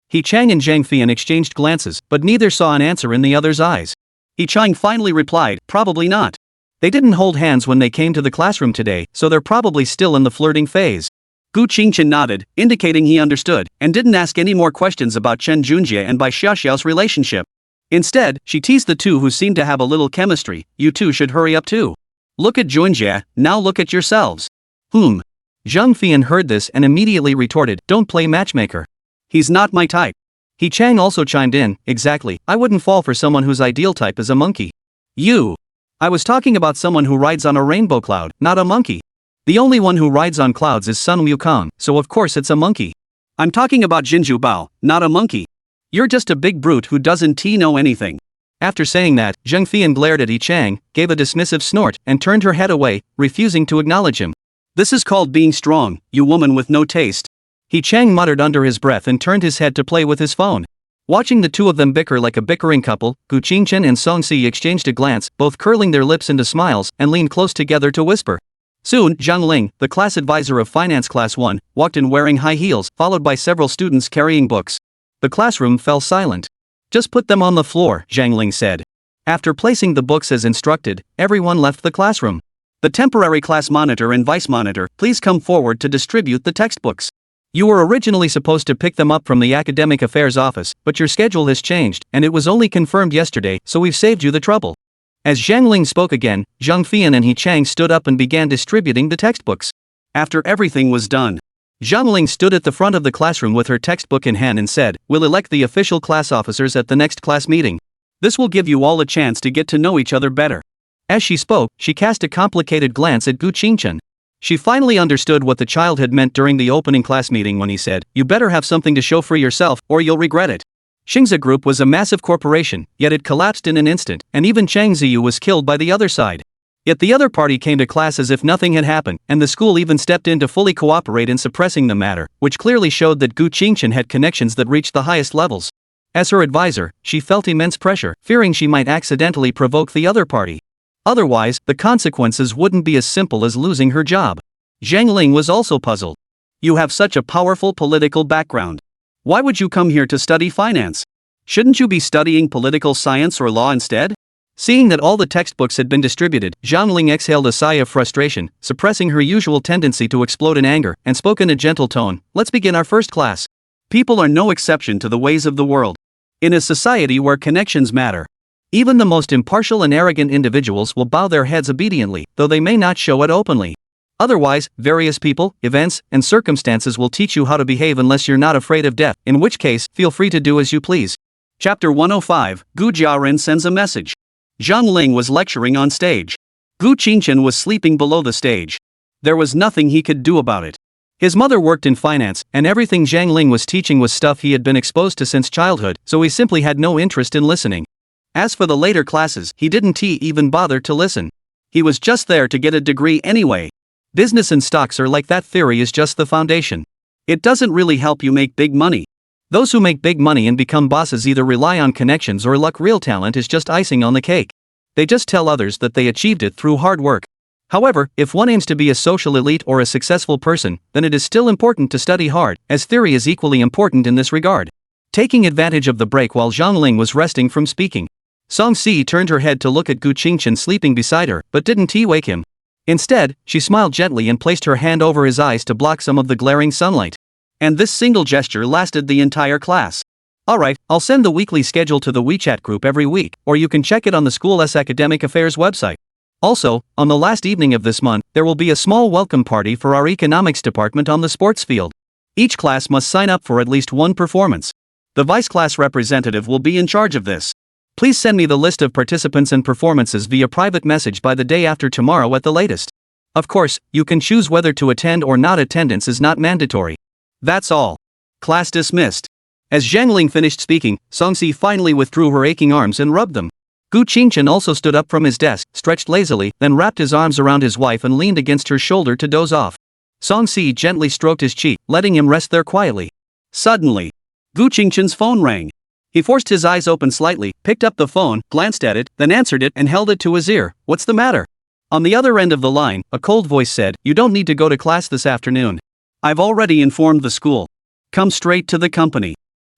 He Chang and Zhang Fian exchanged glances, but neither saw an answer in the other's eyes. He Chang finally replied, probably not. They didn't hold hands when they came to the classroom today, so they're probably still in the flirting phase. Gu Qingchen nodded, indicating he understood, and didn't ask any more questions about Chen Junjie and Bai Xiaoxiao's relationship. Instead, she teased the two who seemed to have a little chemistry, you two should hurry up too. Look at Junjie, now look at yourselves. Zhang Fian heard this and immediately retorted, don't play matchmaker. He's not my type. He Chang also chimed in, exactly, I wouldn't fall for someone whose ideal type is a monkey. I was talking about someone who rides on a rainbow cloud, not a monkey. The only one who rides on clouds is Sun Wukong, so of course it's a monkey. I'm talking about Jinju Bao, not a monkey. You're just a big brute who doesn't know anything. After saying that, Zhang Fian glared at Yi Chang, gave a dismissive snort, and turned her head away, refusing to acknowledge him. This is called being strong, you woman with no taste. Yi Chang muttered under his breath and turned his head to play with his phone. Watching the two of them bicker like a bickering couple, Gu Qingchen and Song Si exchanged a glance, both curling their lips into smiles, and leaned close together to whisper. Soon, Zhang Ling, the class advisor of Finance Class 1, walked in wearing high heels, followed by several students carrying books. The classroom fell silent. Just put them on the floor, Zhang Ling said. After placing the books as instructed, everyone left the classroom. The temporary class monitor and vice monitor, please come forward to distribute the textbooks. You were originally supposed to pick them up from the Academic Affairs office, but your schedule has changed, and it was only confirmed yesterday, so we've saved you the trouble. As Zhang Ling spoke again, Zhang Fian and He Chang stood up and began distributing the textbooks. After everything was done, Zhang Ling stood at the front of the classroom with her textbook in hand and said, we'll elect the official class officers at the next class meeting. This will give you all a chance to get to know each other better. As she spoke, she cast a complicated glance at Gu Qingchen. She finally understood what the child had meant during the opening class meeting when he said, you better have something to show for yourself, or you'll regret it. Xingza Group was a massive corporation, yet it collapsed in an instant, and even Cheng Ziyu was killed by the other side. Yet the other party came to class as if nothing had happened, and the school even stepped in to fully cooperate in suppressing the matter, which clearly showed that Gu Qingchen had connections that reached the highest levels. As her advisor, she felt immense pressure, fearing she might accidentally provoke the other party. Otherwise, the consequences wouldn't be as simple as losing her job. Zhang Ling was also puzzled. You have such a powerful political background. Why would you come here to study finance? Shouldn't you be studying political science or law instead? Seeing that all the textbooks had been distributed, Zhang Ling exhaled a sigh of frustration, suppressing her usual tendency to explode in anger, and spoke in a gentle tone, let's begin our first class. People are no exception to the ways of the world. In a society where connections matter, even the most impartial and arrogant individuals will bow their heads obediently, though they may not show it openly. Otherwise, various people, events, and circumstances will teach you how to behave unless you're not afraid of death, in which case, feel free to do as you please. Chapter 105, Gu Jiaren sends a message. Zhang Ling was lecturing on stage. Gu Qingchen was sleeping below the stage. There was nothing he could do about it. His mother worked in finance, and everything Zhang Ling was teaching was stuff he had been exposed to since childhood, so he simply had no interest in listening. As for the later classes, he didn't even bother to listen. He was just there to get a degree anyway. Business and stocks are like that, theory is just the foundation. It doesn't really help you make big money. Those who make big money and become bosses either rely on connections or luck. Real talent is just icing on the cake. They just tell others that they achieved it through hard work. However, if one aims to be a social elite or a successful person, then it is still important to study hard, as theory is equally important in this regard. Taking advantage of the break while Zhang Ling was resting from speaking, Song-si turned her head to look at Gu Qingchen sleeping beside her, but didn't wake him. Instead, she smiled gently and placed her hand over his eyes to block some of the glaring sunlight. And this single gesture lasted the entire class. Alright, I'll send the weekly schedule to the WeChat group every week, or you can check it on the school's academic affairs website. Also, on the last evening of this month, there will be a small welcome party for our economics department on the sports field. Each class must sign up for at least one performance. The vice class representative will be in charge of this. Please send me the list of participants and performances via private message by the day after tomorrow at the latest. Of course, you can choose whether to attend or not. Attendance is not mandatory. That's all. Class dismissed. As Zhang Ling finished speaking, Song-si finally withdrew her aching arms and rubbed them. Gu Qingchen also stood up from his desk, stretched lazily, then wrapped his arms around his wife and leaned against her shoulder to doze off. Song-si gently stroked his cheek, letting him rest there quietly. Suddenly, Gu Qingchen's phone rang. He forced his eyes open slightly, picked up the phone, glanced at it, then answered it and held it to his ear. What's the matter? On the other end of the line, a cold voice said, You don't need to go to class this afternoon. I've already informed the school. Come straight to the company.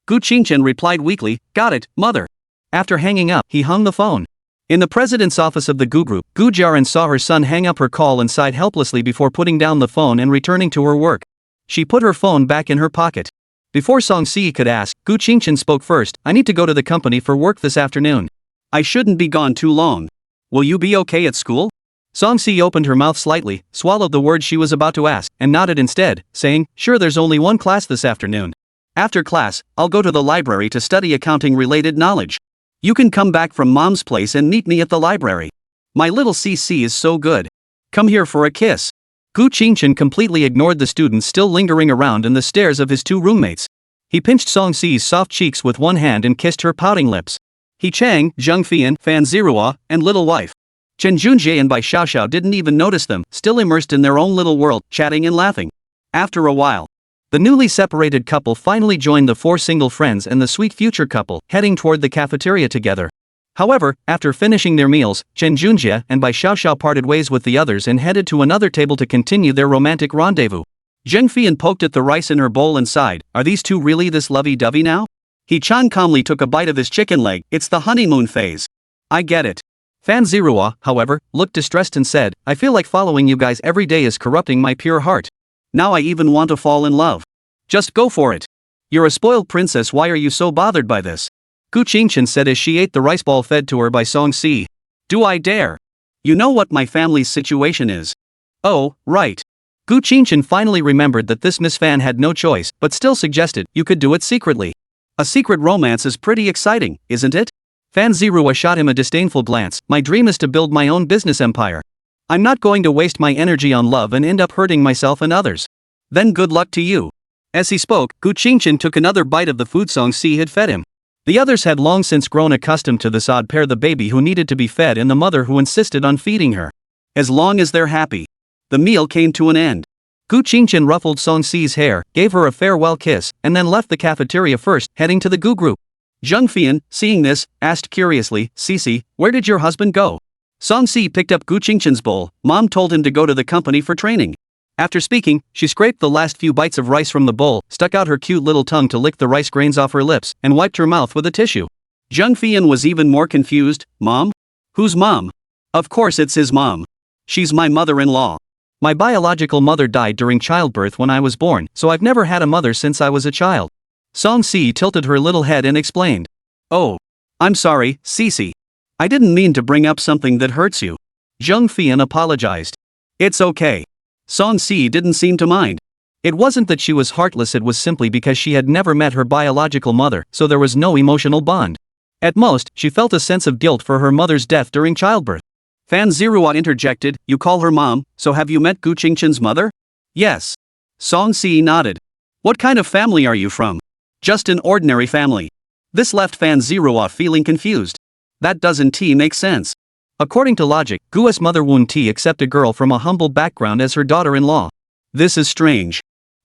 Gu Qingchen replied weakly, Got it, mother. After hanging up, he hung the phone. In the president's office of the Gu Group, Gu Jiaran saw her son hang up her call and sighed helplessly before putting down the phone and returning to her work. She put her phone back in her pocket. Before Song-si could ask, Gu Qingchen spoke first, I need to go to the company for work this afternoon. I shouldn't be gone too long. Will you be okay at school? Song-si opened her mouth slightly, swallowed the words she was about to ask, and nodded instead, saying, Sure, there's only one class this afternoon. After class, I'll go to the library to study accounting-related knowledge. You can come back from mom's place and meet me at the library. My little CC is so good. Come here for a kiss. Gu Qingchen completely ignored the students still lingering around and the stares of his two roommates. He pinched Song-si's soft cheeks with one hand and kissed her pouting lips. He Chang, Zheng Fian, Fan Zirua, and little wife Chen Junjie and Bai Xiaoxiao didn't even notice them, still immersed in their own little world, chatting and laughing. After a while, the newly separated couple finally joined the four single friends and the sweet future couple, heading toward the cafeteria together. However, after finishing their meals, Chen Junjie and Bai Xiaoxiao parted ways with the others and headed to another table to continue their romantic rendezvous. Zheng Fian poked at the rice in her bowl and sighed, Are these two really this lovey-dovey now? He Chan calmly took a bite of his chicken leg, It's the honeymoon phase. I get it. Fan Zirua, however, looked distressed and said, I feel like following you guys every day is corrupting my pure heart. Now I even want to fall in love. Just go for it. You're a spoiled princess, why are you so bothered by this? Gu Qingchen said as she ate the rice ball fed to her by Song-si. Do I dare? You know what my family's situation is. Oh, right. Gu Qingchen finally remembered that this Miss Fan had no choice, but still suggested, you could do it secretly. A secret romance is pretty exciting, isn't it? Fan Zirua shot him a disdainful glance, My dream is to build my own business empire. I'm not going to waste my energy on love and end up hurting myself and others. Then good luck to you. As he spoke, Gu Qingchen took another bite of the food Song-si had fed him. The others had long since grown accustomed to this odd pair, the baby who needed to be fed and the mother who insisted on feeding her. As long as they're happy. The meal came to an end. Gu Qingchen ruffled Song-si's hair, gave her a farewell kiss, and then left the cafeteria first, heading to the Gu Group. Zheng Fian, seeing this, asked curiously, Cici, where did your husband go? Song-si picked up Gu Qingchen's bowl, Mom told him to go to the company for training. After speaking, she scraped the last few bites of rice from the bowl, stuck out her cute little tongue to lick the rice grains off her lips, and wiped her mouth with a tissue. Zheng Fian was even more confused, Mom? Whose mom? Of course it's his mom. She's my mother-in-law. My biological mother died during childbirth when I was born, so I've never had a mother since I was a child. Song-si tilted her little head and explained. Oh. I'm sorry, Cici. I didn't mean to bring up something that hurts you. Zheng Fian apologized. It's okay. Song-si didn't seem to mind. It wasn't that she was heartless, it was simply because she had never met her biological mother, so there was no emotional bond. At most, she felt a sense of guilt for her mother's death during childbirth. Fan Zirua interjected, You call her mom, so have you met Gu Qingchen's mother? Yes. Song-si nodded. What kind of family are you from? Just an ordinary family. This left Fan Zirua feeling confused. That doesn't make sense. According to logic, Gu's mother wouldn't accept a girl from a humble background as her daughter-in-law. This is strange.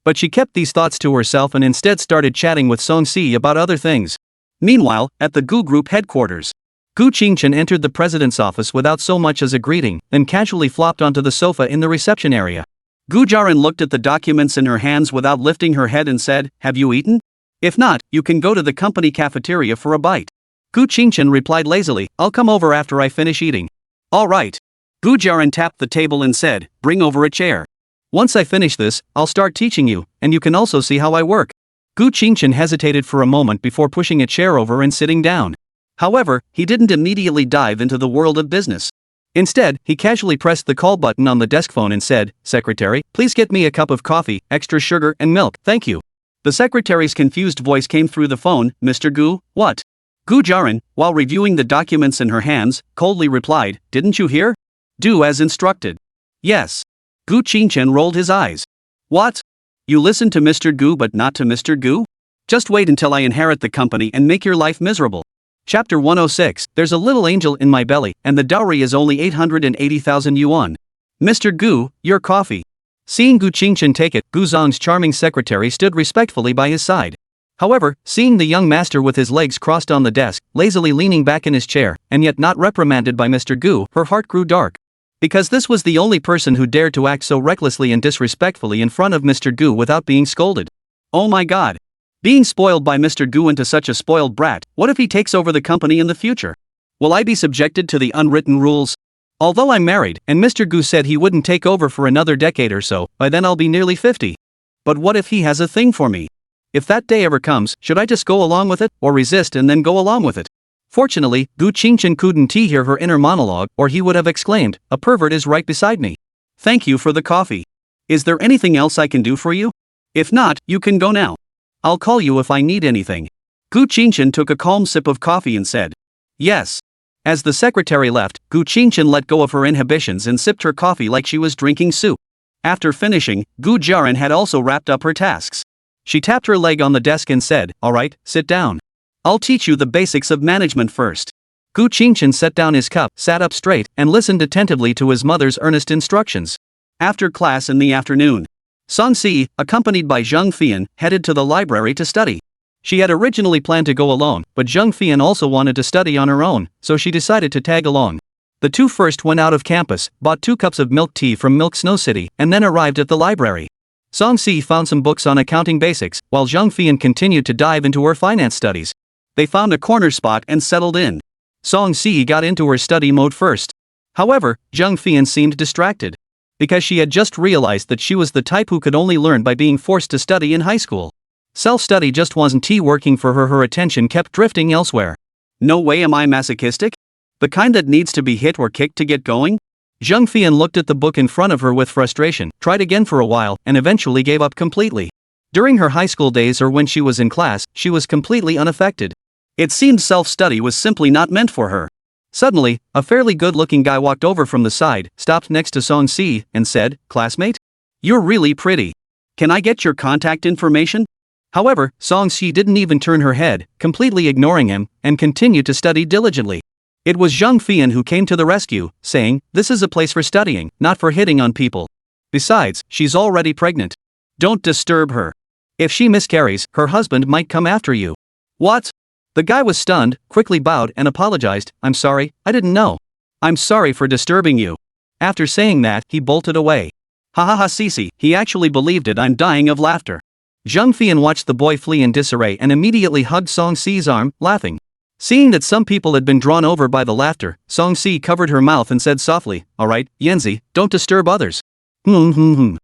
But she kept these thoughts to herself and instead started chatting with Song-si about other things. Meanwhile, at the Gu Group headquarters, Gu Qingchen entered the president's office without so much as a greeting, then casually flopped onto the sofa in the reception area. Gu Jiaran looked at the documents in her hands without lifting her head and said, Have you eaten? If not, you can go to the company cafeteria for a bite. Gu Qingchen replied lazily, I'll come over after I finish eating. All right. Gu Jiaran tapped the table and said, bring over a chair. Once I finish this, I'll start teaching you, and you can also see how I work. Gu Qingchen hesitated for a moment before pushing a chair over and sitting down. However, he didn't immediately dive into the world of business. Instead, he casually pressed the call button on the desk phone and said, Secretary, please get me a cup of coffee, extra sugar and milk, thank you. The secretary's confused voice came through the phone, Mr. Gu, what? Gu Jiaran, while reviewing the documents in her hands, coldly replied, didn't you hear? Do as instructed. Yes. Gu Qingchen rolled his eyes. What? You listened to Mr. Gu but not to Mr. Gu? Just wait until I inherit the company and make your life miserable. Chapter 106, There's a little angel in my belly, and the dowry is only 880,000 yuan. Mr. Gu, your coffee. Seeing Gu Qingchen take it, Gu Zong's charming secretary stood respectfully by his side. However, seeing the young master with his legs crossed on the desk, lazily leaning back in his chair, and yet not reprimanded by Mr. Gu, her heart grew dark. Because this was the only person who dared to act so recklessly and disrespectfully in front of Mr. Gu without being scolded. Oh my god. Being spoiled by Mr. Gu into such a spoiled brat, what if he takes over the company in the future? Will I be subjected to the unwritten rules? Although I'm married, and Mr. Gu said he wouldn't take over for another decade or so, by then I'll be nearly 50. But what if he has a thing for me? If that day ever comes, should I just go along with it, or resist and then go along with it? Fortunately, Gu Qingchen couldn't hear her inner monologue, or he would have exclaimed, a pervert is right beside me. Thank you for the coffee. Is there anything else I can do for you? If not, you can go now. I'll call you if I need anything. Gu Qingchen took a calm sip of coffee and said, yes. As the secretary left, Gu Qingchen let go of her inhibitions and sipped her coffee like she was drinking soup. After finishing, Gu Jiaran had also wrapped up her tasks. She tapped her leg on the desk and said, alright, sit down. I'll teach you the basics of management first. Gu Qingchen set down his cup, sat up straight, and listened attentively to his mother's earnest instructions. After class in the afternoon, Song Si, accompanied by Zheng Fian, headed to the library to study. She had originally planned to go alone, but Zheng Fian also wanted to study on her own, so she decided to tag along. The two first went out of campus, bought 2 cups of milk tea from Milk Snow City, and then arrived at the library. Song Si found some books on accounting basics, while Zheng Fian continued to dive into her finance studies. They found a corner spot and settled in. Song Si got into her study mode first. However, Zheng Fian seemed distracted. Because she had just realized that she was the type who could only learn by being forced to study in high school. Self-study just wasn't working for her. Her attention kept drifting elsewhere. No way am I masochistic? The kind that needs to be hit or kicked to get going? Zheng Fian looked at the book in front of her with frustration, tried again for a while, and eventually gave up completely. During her high school days or when she was in class, she was completely unaffected. It seemed self-study was simply not meant for her. Suddenly, a fairly good-looking guy walked over from the side, stopped next to Song Si, and said, classmate? You're really pretty. Can I get your contact information? However, Song Si didn't even turn her head, completely ignoring him, and continued to study diligently. It was Zheng Fian who came to the rescue, saying, this is a place for studying, not for hitting on people. Besides, she's already pregnant. Don't disturb her. If she miscarries, her husband might come after you. What? The guy was stunned, quickly bowed and apologized, I'm sorry, I didn't know. I'm sorry for disturbing you. After saying that, he bolted away. Ha ha ha Sisi, he actually believed it. I'm dying of laughter. Zheng Fian watched the boy flee in disarray and immediately hugged Song Si's arm, laughing. Seeing that some people had been drawn over by the laughter, Song Si covered her mouth and said softly, alright, Yanzi, don't disturb others. Seeing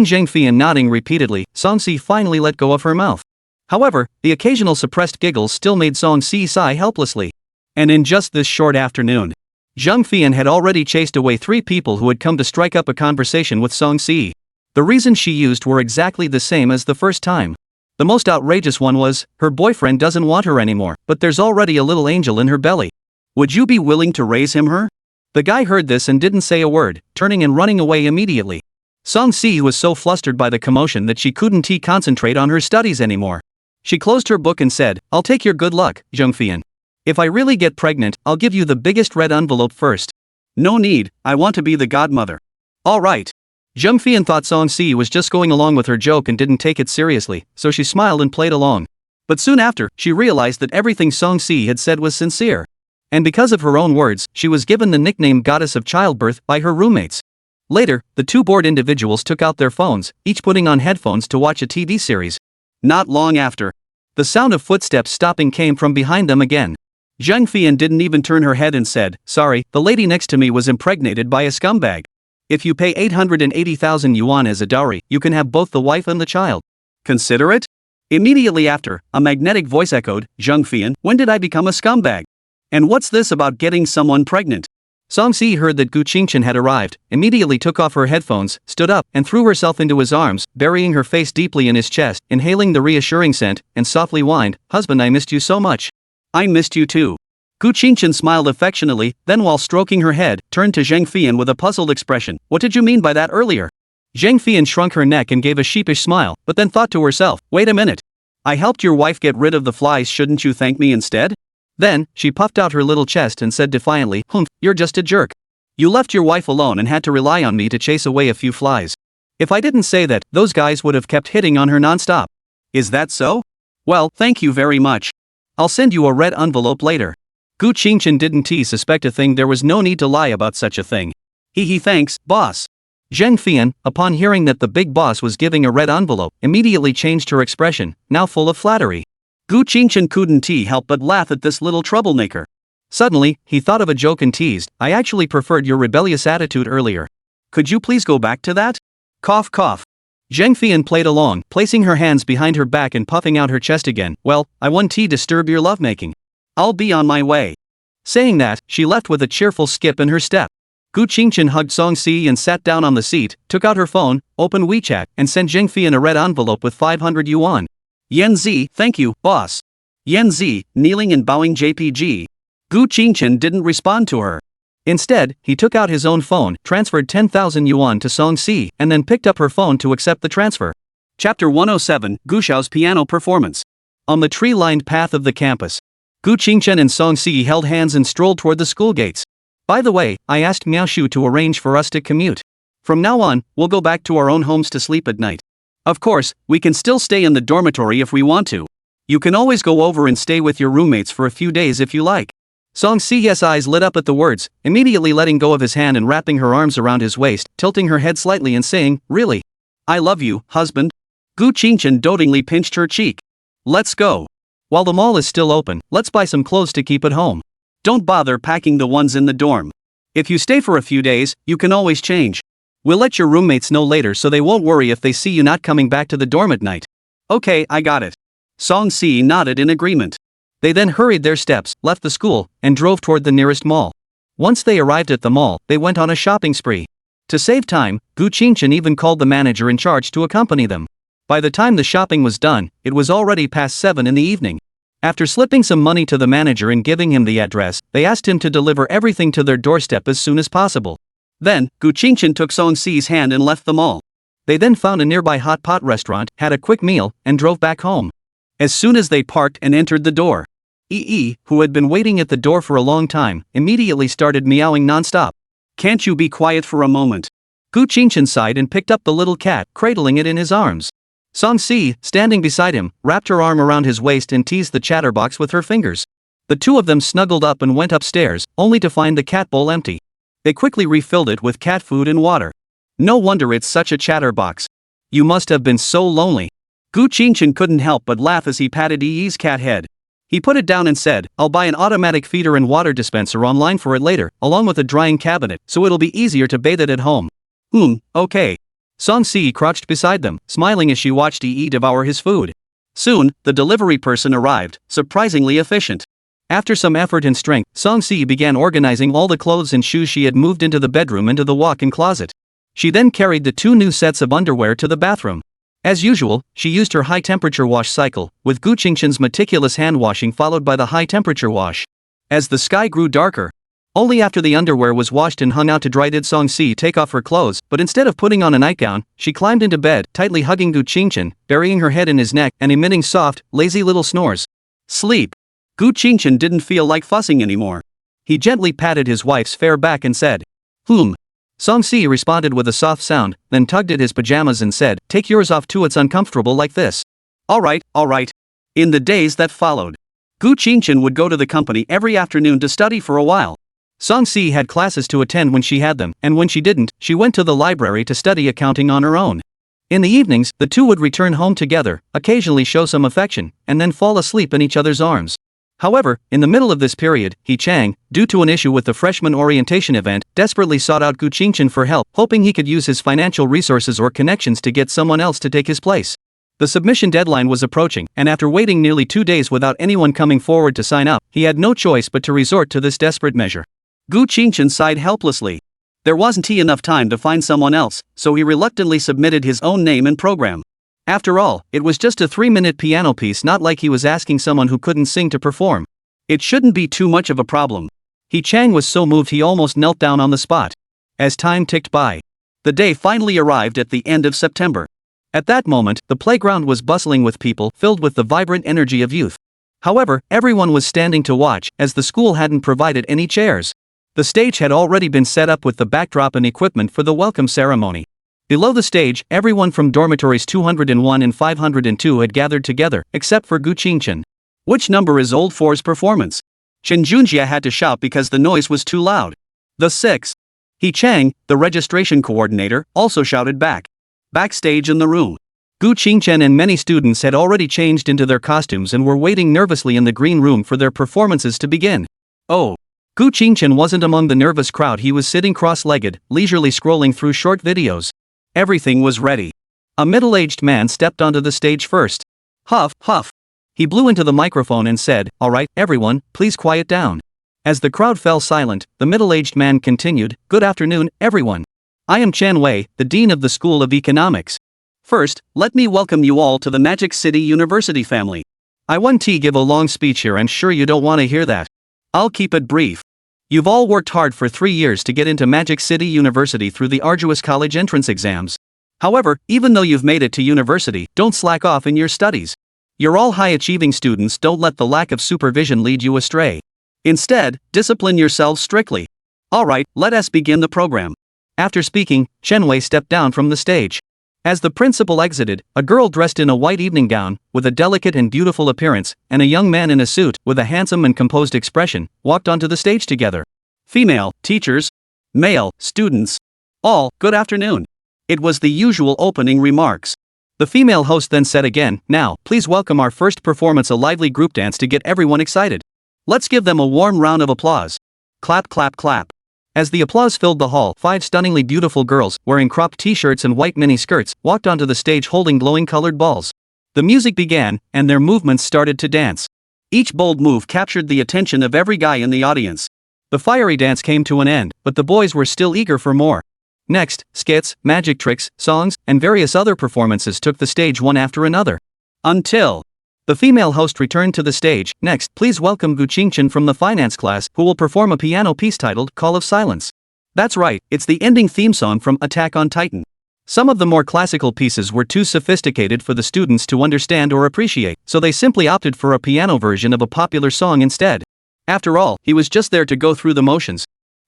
Zheng Fian nodding repeatedly, Song Si finally let go of her mouth. However, the occasional suppressed giggles still made Song Si sigh helplessly. And in just this short afternoon, Zheng Fian had already chased away 3 people who had come to strike up a conversation with Song Si. The reasons she used were exactly the same as the first time. The most outrageous one was, her boyfriend doesn't want her anymore, but there's already a little angel in her belly. Would you be willing to raise him her? The guy heard this and didn't say a word, turning and running away immediately. Song Si was so flustered by the commotion that she couldn't concentrate on her studies anymore. She closed her book and said, I'll take your good luck, Zheng Fian. If I really get pregnant, I'll give you the biggest red envelope first. No need, I want to be the godmother. Alright. Zheng Fian thought Song Si was just going along with her joke and didn't take it seriously, so she smiled and played along. But soon after, she realized that everything Song Si had said was sincere. And because of her own words, she was given the nickname Goddess of Childbirth by her roommates. Later, the 2 bored individuals took out their phones, each putting on headphones to watch a TV series. Not long after, the sound of footsteps stopping came from behind them again. Zhang Fian didn't even turn her head and said, "Sorry, the lady next to me was impregnated by a scumbag. If you pay 880,000 yuan as a dowry, you can have both the wife and the child. Consider it?" Immediately after, a magnetic voice echoed, "Zhang Fian, when did I become a scumbag? And what's this about getting someone pregnant?" Song Si heard that Gu Qingchen had arrived, immediately took off her headphones, stood up, and threw herself into his arms, burying her face deeply in his chest, inhaling the reassuring scent, and softly whined, "Husband, I missed you so much." "I missed you too." Gu Qingchen smiled affectionately, then while stroking her head, turned to Zhang Fian with a puzzled expression. "What did you mean by that earlier?" Zhang Fian shrunk her neck and gave a sheepish smile, but then thought to herself, "Wait a minute. I helped your wife get rid of the flies, shouldn't you thank me instead?" Then, she puffed out her little chest and said defiantly, "Humph, you're just a jerk. You left your wife alone and had to rely on me to chase away a few flies. If I didn't say that, those guys would have kept hitting on her nonstop." "Is that so? Well, thank you very much. I'll send you a red envelope later." Gu Qingchen didn't suspect a thing. There was no need to lie about such a thing. He thanks, boss." Zhang Fian, upon hearing that the big boss was giving a red envelope, immediately changed her expression, now full of flattery. Gu Qingchen couldn't help but laugh at this little troublemaker. Suddenly, he thought of a joke and teased, "I actually preferred your rebellious attitude earlier. Could you please go back to that?" Cough cough. Zhang Fian played along, placing her hands behind her back and puffing out her chest again. "Well, I won't disturb your lovemaking. I'll be on my way." Saying that, she left with a cheerful skip in her step. Gu Qingchen hugged Song Si and sat down on the seat, took out her phone, opened WeChat, and sent Zhang Fian a red envelope with 500 yuan. "Yan Zi, thank you, boss." Yan Zi, kneeling and bowing JPG. Gu Qingchen didn't respond to her. Instead, he took out his own phone, transferred 10,000 yuan to Song Si, and then picked up her phone to accept the transfer. Chapter 107, Gu Xiao's piano performance. On the tree-lined path of the campus, Gu Qingchen and Song Si held hands and strolled toward the school gates. "By the way, I asked Miao Shu to arrange for us to commute. From now on, we'll go back to our own homes to sleep at night. Of course, we can still stay in the dormitory if we want to. You can always go over and stay with your roommates for a few days if you like." Song Si's eyes lit up at the words, immediately letting go of his hand and wrapping her arms around his waist, tilting her head slightly and saying, "Really? "I love you, husband." Gu Qingchen dotingly pinched her cheek. "Let's go. While the mall is still open, let's buy some clothes to keep at home. Don't bother packing the ones in the dorm. If you stay for a few days, you can always change. We'll let your roommates know later so they won't worry if they see you not coming back to the dorm at night." "Okay, I got it." Song Si nodded in agreement. They then hurried their steps, left the school, and drove toward the nearest mall. Once they arrived at the mall, they went on a shopping spree. To save time, Gu Qingchen even called the manager in charge to accompany them. By the time the shopping was done, it was already past 7 in the evening. After slipping some money to the manager and giving him the address, they asked him to deliver everything to their doorstep as soon as possible. Then, Gu Qingchen took Song Si's hand and left the mall. They then found a nearby hot pot restaurant, had a quick meal, and drove back home. As soon as they parked and entered the door, who had been waiting at the door for a long time, immediately started meowing nonstop. "Can't you be quiet for a moment?" Gu Qingchen sighed and picked up the little cat, cradling it in his arms. Song Si, standing beside him, wrapped her arm around his waist and teased the chatterbox with her fingers. The two of them snuggled up and went upstairs, only to find the cat bowl empty. They quickly refilled it with cat food and water. "No wonder it's such a chatterbox. You must have been so lonely." Gu Qingchen couldn't help but laugh as he patted Yi's cat head. He put it down and said, "I'll buy an automatic feeder and water dispenser online for it later, along with a drying cabinet, so it'll be easier to bathe it at home." Okay." Song Si crouched beside them, smiling as she watched Yi devour his food. Soon, the delivery person arrived, surprisingly efficient. After some effort and strength, Song Si began organizing all the clothes and shoes she had moved into the bedroom into the walk-in closet. She then carried the 2 new sets of underwear to the bathroom. As usual, she used her high-temperature wash cycle, with Gu Qingchen's meticulous hand-washing followed by the high-temperature wash. As the sky grew darker, only after the underwear was washed and hung out to dry did Song Si take off her clothes, but instead of putting on a nightgown, she climbed into bed, tightly hugging Gu Qingchen, burying her head in his neck and emitting soft, lazy little snores. Sleep. Gu Qingchen didn't feel like fussing anymore. He gently patted his wife's fair back and said, Song Si responded with a soft sound, then tugged at his pajamas and said, "Take yours off too, it's uncomfortable like this." All right. In the days that followed, Gu Qingchen would go to the company every afternoon to study for a while. Song Si had classes to attend when she had them, and when she didn't, she went to the library to study accounting on her own. In the evenings, the two would return home together, occasionally show some affection, and then fall asleep in each other's arms. However, in the middle of this period, He Chang, due to an issue with the freshman orientation event, desperately sought out Gu Qingchen for help, hoping he could use his financial resources or connections to get someone else to take his place. The submission deadline was approaching, and after waiting nearly 2 days without anyone coming forward to sign up, he had no choice but to resort to this desperate measure. Gu Qingchen sighed helplessly. There wasn't enough time to find someone else, so he reluctantly submitted his own name and program. After all, it was just a 3-minute piano piece, not like he was asking someone who couldn't sing to perform. It shouldn't be too much of a problem. He Chang was so moved he almost knelt down on the spot. As time ticked by, the day finally arrived at the end of September. At that moment, the playground was bustling with people, filled with the vibrant energy of youth. However, everyone was standing to watch, as the school hadn't provided any chairs. The stage had already been set up with the backdrop and equipment for the welcome ceremony. Below the stage, everyone from dormitories 201 and 502 had gathered together, except for Gu Qingchen. Which number is old for's performance? Chen Junjie had to shout because the noise was too loud. The 6. He Chang, the registration coordinator, also shouted back. Backstage in the room, Gu Qingchen and many students had already changed into their costumes and were waiting nervously in the green room for their performances to begin. Oh. Gu Qingchen wasn't among the nervous crowd. He was sitting cross-legged, leisurely scrolling through short videos. Everything was ready. A middle-aged man stepped onto the stage first. Huff, huff. He blew into the microphone and said, "All right, everyone, please quiet down." As the crowd fell silent, the middle-aged man continued, "Good afternoon, everyone. I am Chen Wei, the Dean of the School of Economics. First, let me welcome you all to the Magic City University family. I won't give a long speech here, I'm sure you don't want to hear that. I'll keep it brief. You've all worked hard for 3 years to get into Magic City University through the arduous college entrance exams. However, even though you've made it to university, don't slack off in your studies. You're all high-achieving students, don't let the lack of supervision lead you astray. Instead, discipline yourselves strictly. Alright, let us begin the program." After speaking, Chen Wei stepped down from the stage. As the principal exited, a girl dressed in a white evening gown, with a delicate and beautiful appearance, and a young man in a suit, with a handsome and composed expression, walked onto the stage together. Female, teachers. Male, students. All, good afternoon. It was the usual opening remarks. The female host then said again, "Now, please welcome our first performance, a lively group dance to get everyone excited. Let's give them a warm round of applause." Clap, clap, clap. As the applause filled the hall, 5 stunningly beautiful girls, wearing cropped t-shirts and white mini-skirts, walked onto the stage holding glowing colored balls. The music began, and their movements started to dance. Each bold move captured the attention of every guy in the audience. The fiery dance came to an end, but the boys were still eager for more. Next, skits, magic tricks, songs, and various other performances took the stage one after another. Until the female host returned to the stage. "Next, please welcome Gu Qingchen from the finance class, who will perform a piano piece titled Call of Silence." That's right, it's the ending theme song from Attack on Titan. Some of the more classical pieces were too sophisticated for the students to understand or appreciate, so they simply opted for a piano version of a popular song instead. After all, he was just there to go through the motions.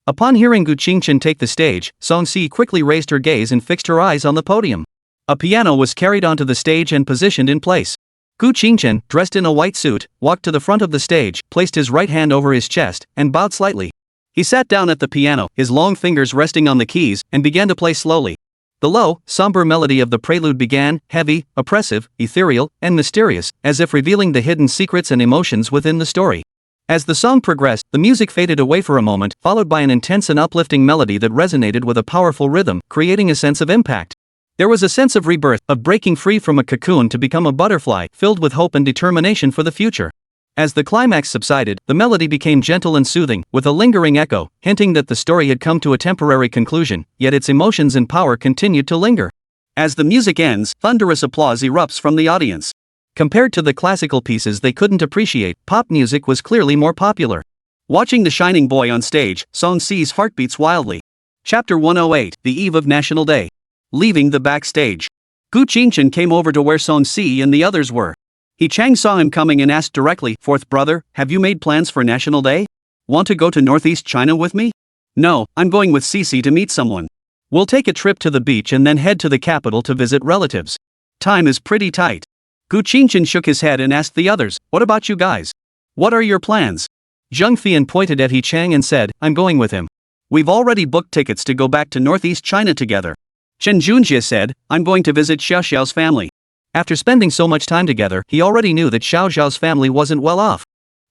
Upon hearing Gu Qingchen take the stage, Song Si quickly raised her gaze and fixed her eyes on the podium. A piano was carried onto the stage and positioned in place. Gu Qingchen, dressed in a white suit, walked to the front of the stage, placed his right hand over his chest, and bowed slightly. He sat down at the piano, his long fingers resting on the keys, and began to play slowly. The low, somber melody of the prelude began, heavy, oppressive, ethereal, and mysterious, as if revealing the hidden secrets and emotions within the story. As the song progressed, the music faded away for a moment, followed by an intense and uplifting melody that resonated with a powerful rhythm, creating a sense of impact. There was a sense of rebirth, of breaking free from a cocoon to become a butterfly, filled with hope and determination for the future. As the climax subsided, the melody became gentle and soothing, with a lingering echo, hinting that the story had come to a temporary conclusion, yet its emotions and power continued to linger. As the music ends, thunderous applause erupts from the audience. Compared to the classical pieces they couldn't appreciate, pop music was clearly more popular. Watching the shining boy on stage, Song Si's heart beats wildly. Chapter 108, The Eve of National Day. Leaving the backstage, Gu Qingchen came over to where Song Si and the others were. He Chang saw him coming and asked directly, "Fourth brother, have you made plans for National Day? Want to go to Northeast China with me?" "No, I'm going with Cici to meet someone. We'll take a trip to the beach and then head to the capital to visit relatives. Time is pretty tight." Gu Qingchen shook his head and asked the others, "What about you guys? What are your plans?" Zheng Fian pointed at He Chang and said, "I'm going with him. We've already booked tickets to go back to Northeast China together." Chen Junjie said, "I'm going to visit Xiao Xiao's family." After spending so much time together, he already knew that Xiao Xiao's family wasn't well off.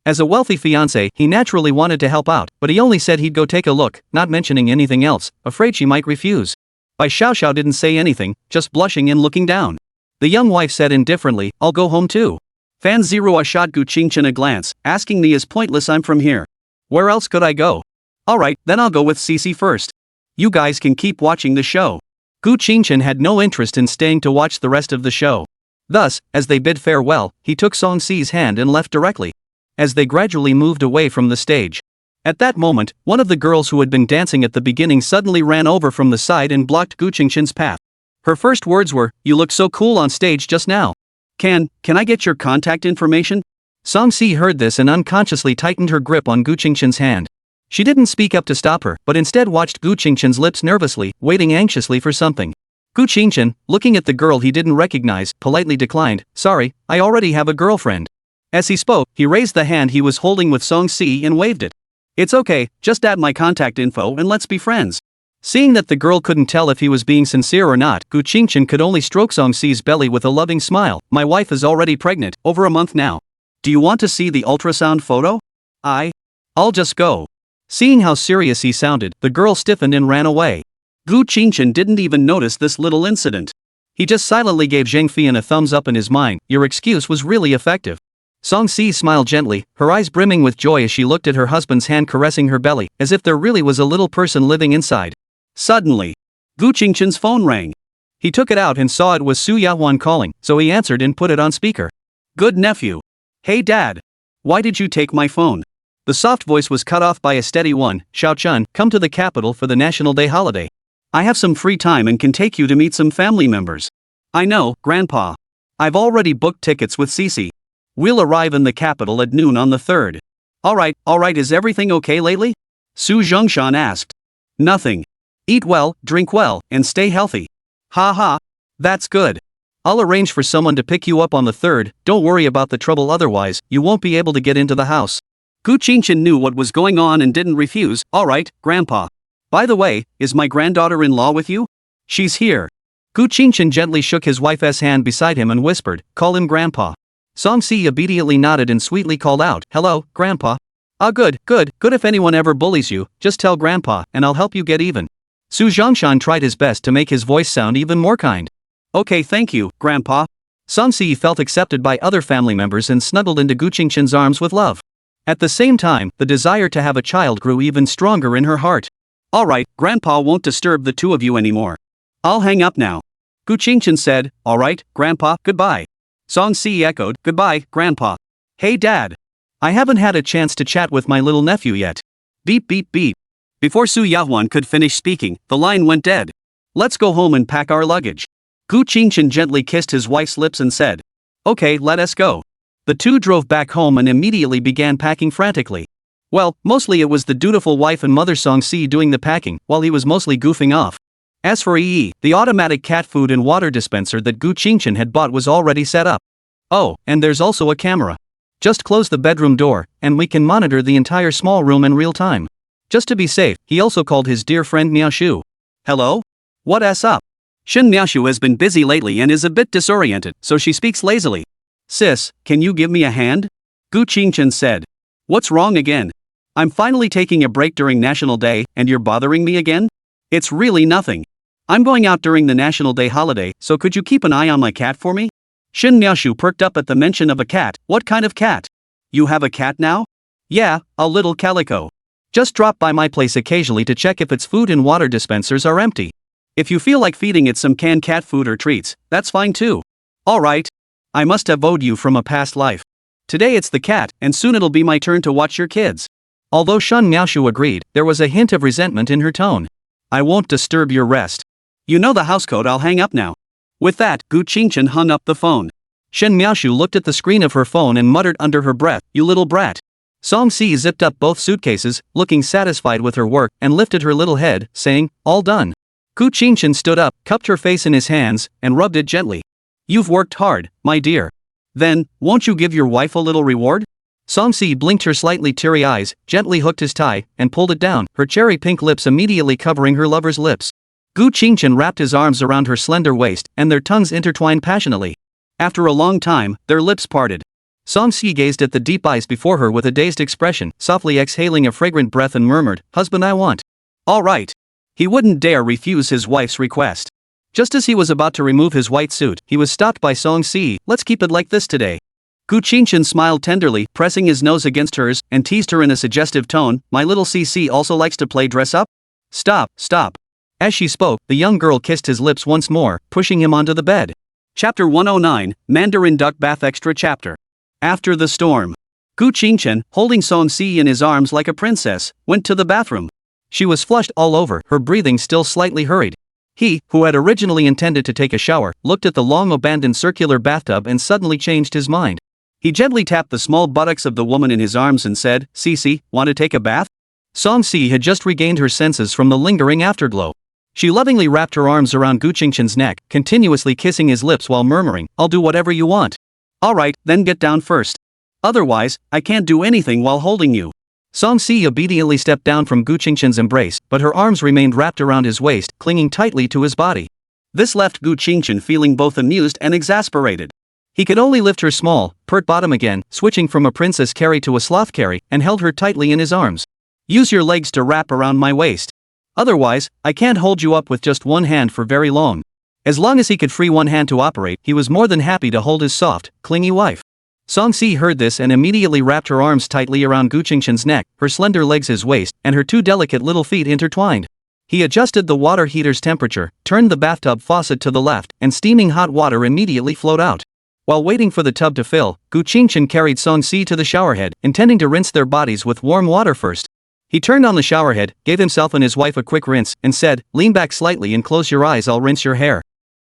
As a wealthy fiancé, he naturally wanted to help out, but he only said he'd go take a look, not mentioning anything else, afraid she might refuse. Bai Xiaoxiao didn't say anything, just blushing and looking down. The young wife said indifferently, I'll go home too. Fan Zero shot Gu Qingchen a glance, asking me is pointless, I'm from here. Where else could I go? Alright, then I'll go with Cece first. You guys can keep watching the show. Gu Qingchen had no interest in staying to watch the rest of the show. Thus, as they bid farewell, he took Song Si's hand and left directly. As they gradually moved away from the stage. At that moment, one of the girls who had been dancing at the beginning suddenly ran over from the side and blocked Gu Qingchen's path. Her first words were, "You look so cool on stage just now. Can I get your contact information?" Song Si heard this and unconsciously tightened her grip on Gu Qingchen's hand. She didn't speak up to stop her, but instead watched Gu Qingchen's lips nervously, waiting anxiously for something. Gu Qingchen, looking at the girl he didn't recognize, politely declined, "Sorry, I already have a girlfriend." As he spoke, he raised the hand he was holding with Song Si and waved it. "It's okay, just add my contact info and let's be friends." Seeing that the girl couldn't tell if he was being sincere or not, Gu Qingchen could only stroke Song Si's belly with a loving smile. "My wife is already pregnant, over a month now. Do you want to see the ultrasound photo? I'll just go." Seeing how serious he sounded, the girl stiffened and ran away. Gu Qingchen didn't even notice this little incident. He just silently gave Zheng Fian a thumbs up in his mind. Your excuse was really effective. Song Si smiled gently, her eyes brimming with joy as she looked at her husband's hand caressing her belly, as if there really was a little person living inside. Suddenly, Gu Qingchen's phone rang. He took it out and saw it was Su Yahuan calling, so he answered and put it on speaker. "Good nephew. Hey dad. Why did you take my phone?" The soft voice was cut off by a steady one. "Xiao Chun, come to the capital for the National Day holiday. I have some free time and can take you to meet some family members." "I know, Grandpa. I've already booked tickets with Cece. We'll arrive in the capital at noon on the 3rd. Alright, is everything okay lately?" Su Zhongshan asked. "Nothing. Eat well, drink well, and stay healthy." Ha, that's good. I'll arrange for someone to pick you up on the 3rd, don't worry about the trouble otherwise, you won't be able to get into the house. Gu Qingchen knew what was going on and didn't refuse. "Alright, Grandpa. By the way, is my granddaughter-in-law with you?" "She's here." Gu Qingchen gently shook his wife's hand beside him and whispered, "Call him Grandpa." Song Si obediently nodded and sweetly called out, "Hello, Grandpa." "Ah, good, if anyone ever bullies you, just tell Grandpa, and I'll help you get even." Su Zhongshan tried his best to make his voice sound even more kind. "Okay, thank you, Grandpa." Song Si felt accepted by other family members and snuggled into Gu Qingchen's arms with love. At the same time, the desire to have a child grew even stronger in her heart. "Alright, Grandpa won't disturb the two of you anymore. I'll hang up now." Gu Qingchen said, "Alright, Grandpa, goodbye." Song Si echoed, "Goodbye, Grandpa." "Hey Dad. I haven't had a chance to chat with my little nephew yet." Beep beep beep. Before Su Yahuan could finish speaking, the line went dead. "Let's go home and pack our luggage." Gu Qingchen gently kissed his wife's lips and said, "Okay, let us go." The two drove back home and immediately began packing frantically. Well, mostly it was the dutiful wife and mother Song Si doing the packing, while he was mostly goofing off. As for Yi, the automatic cat food and water dispenser that Gu Qingchen had bought was already set up. Oh, and there's also a camera. Just close the bedroom door, and we can monitor the entire small room in real time. Just to be safe, he also called his dear friend Miaoshu. "Hello? What's up?" Shin Miaoshu has been busy lately and is a bit disoriented, so she speaks lazily. "Sis, can you give me a hand?" Gu Qingchen said. "What's wrong again? I'm finally taking a break during National Day, and you're bothering me again?" "It's really nothing. I'm going out during the National Day holiday, so could you keep an eye on my cat for me?" Shin Miaoshu perked up at the mention of a cat. "What kind of cat? You have a cat now?" "Yeah, a little calico. Just drop by my place occasionally to check if its food and water dispensers are empty. If you feel like feeding it some canned cat food or treats, that's fine too." "Alright. I must have owed you from a past life. Today it's the cat, and soon it'll be my turn to watch your kids." Although Shin Miaoshu agreed, there was a hint of resentment in her tone. "I won't disturb your rest. You know the house code, I'll hang up now." With that, Gu Qingchen hung up the phone. Shin Miaoshu looked at the screen of her phone and muttered under her breath, "You little brat." Song Si zipped up both suitcases, looking satisfied with her work, and lifted her little head, saying, "All done." Gu Qingchen stood up, cupped her face in his hands, and rubbed it gently. "You've worked hard, my dear. Then, won't you give your wife a little reward?" Song Si blinked her slightly teary eyes, gently hooked his tie, and pulled it down, her cherry pink lips immediately covering her lover's lips. Gu Qingchen wrapped his arms around her slender waist, and their tongues intertwined passionately. After a long time, their lips parted. Song-si gazed at the deep eyes before her with a dazed expression, softly exhaling a fragrant breath and murmured, "Husband, I want." All right. He wouldn't dare refuse his wife's request. Just as he was about to remove his white suit, he was stopped by Song-si. "Let's keep it like this today." Gu Qingchen smiled tenderly, pressing his nose against hers, and teased her in a suggestive tone, "My little CC also likes to play dress up?" "Stop, stop." As she spoke, the young girl kissed his lips once more, pushing him onto the bed. Chapter 109, Mandarin Duck Bath Extra Chapter. After the storm. Gu Qingchen, holding Song-si in his arms like a princess, went to the bathroom. She was flushed all over, her breathing still slightly hurried. He, who had originally intended to take a shower, looked at the long-abandoned circular bathtub and suddenly changed his mind. He gently tapped the small buttocks of the woman in his arms and said, "Cece, want to take a bath?" Song-si had just regained her senses from the lingering afterglow. She lovingly wrapped her arms around Gu Qingchen's neck, continuously kissing his lips while murmuring, "I'll do whatever you want." "All right, then get down first. Otherwise, I can't do anything while holding you." Song-si obediently stepped down from Gu Qingchen's embrace, but her arms remained wrapped around his waist, clinging tightly to his body. This left Gu Qingchen feeling both amused and exasperated. He could only lift her small, pert bottom again, switching from a princess carry to a sloth carry, and held her tightly in his arms. "Use your legs to wrap around my waist. Otherwise, I can't hold you up with just one hand for very long." As long as he could free one hand to operate, he was more than happy to hold his soft, clingy wife. Song-si heard this and immediately wrapped her arms tightly around Gu Qingchen's neck, her slender legs his waist, and her two delicate little feet intertwined. He adjusted the water heater's temperature, turned the bathtub faucet to the left, and steaming hot water immediately flowed out. While waiting for the tub to fill, Gu Qingchen carried Song-si to the showerhead, intending to rinse their bodies with warm water first. He turned on the showerhead, gave himself and his wife a quick rinse, and said, "Lean back slightly and close your eyes, I'll rinse your hair."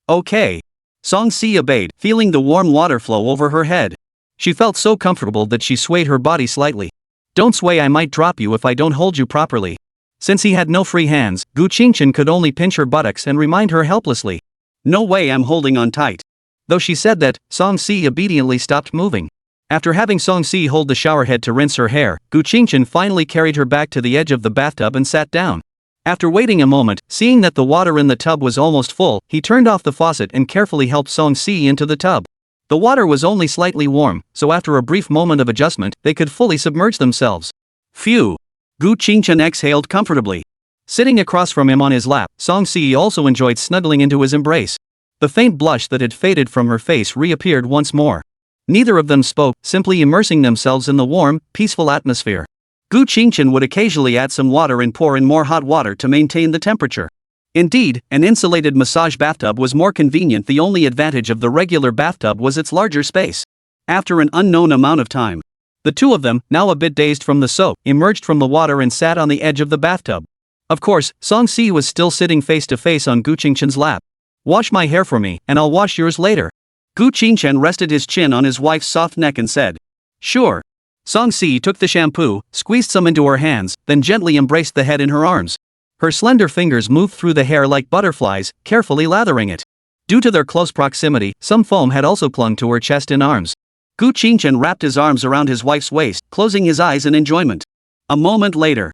"Okay." Song-si obeyed, feeling the warm water flow over her head. She felt so comfortable that she swayed her body slightly. "Don't sway, I might drop you if I don't hold you properly." Since he had no free hands, Gu Qingchen could only pinch her buttocks and remind her helplessly. "No way, I'm holding on tight." Though she said that, Song-si obediently stopped moving. After having Song-si hold the showerhead to rinse her hair, Gu Qingchen finally carried her back to the edge of the bathtub and sat down. After waiting a moment, seeing that the water in the tub was almost full, he turned off the faucet and carefully helped Song-si into the tub. The water was only slightly warm, so after a brief moment of adjustment, they could fully submerge themselves. Phew! Gu Qingchen exhaled comfortably. Sitting across from him on his lap, Song-si also enjoyed snuggling into his embrace. The faint blush that had faded from her face reappeared once more. Neither of them spoke, simply immersing themselves in the warm, peaceful atmosphere. Gu Qingchen would occasionally add some water and pour in more hot water to maintain the temperature. Indeed, an insulated massage bathtub was more convenient. The only advantage of the regular bathtub was its larger space. After an unknown amount of time, the two of them, now a bit dazed from the soak, emerged from the water and sat on the edge of the bathtub. Of course, Song-si was still sitting face to face on Gu Qingchen's lap. "Wash my hair for me, and I'll wash yours later." Gu Qingchen rested his chin on his wife's soft neck and said, "Sure." Song-si took the shampoo, squeezed some into her hands, then gently embraced the head in her arms. Her slender fingers moved through the hair like butterflies, carefully lathering it. Due to their close proximity, some foam had also clung to her chest and arms. Gu Qingchen wrapped his arms around his wife's waist, closing his eyes in enjoyment. A moment later,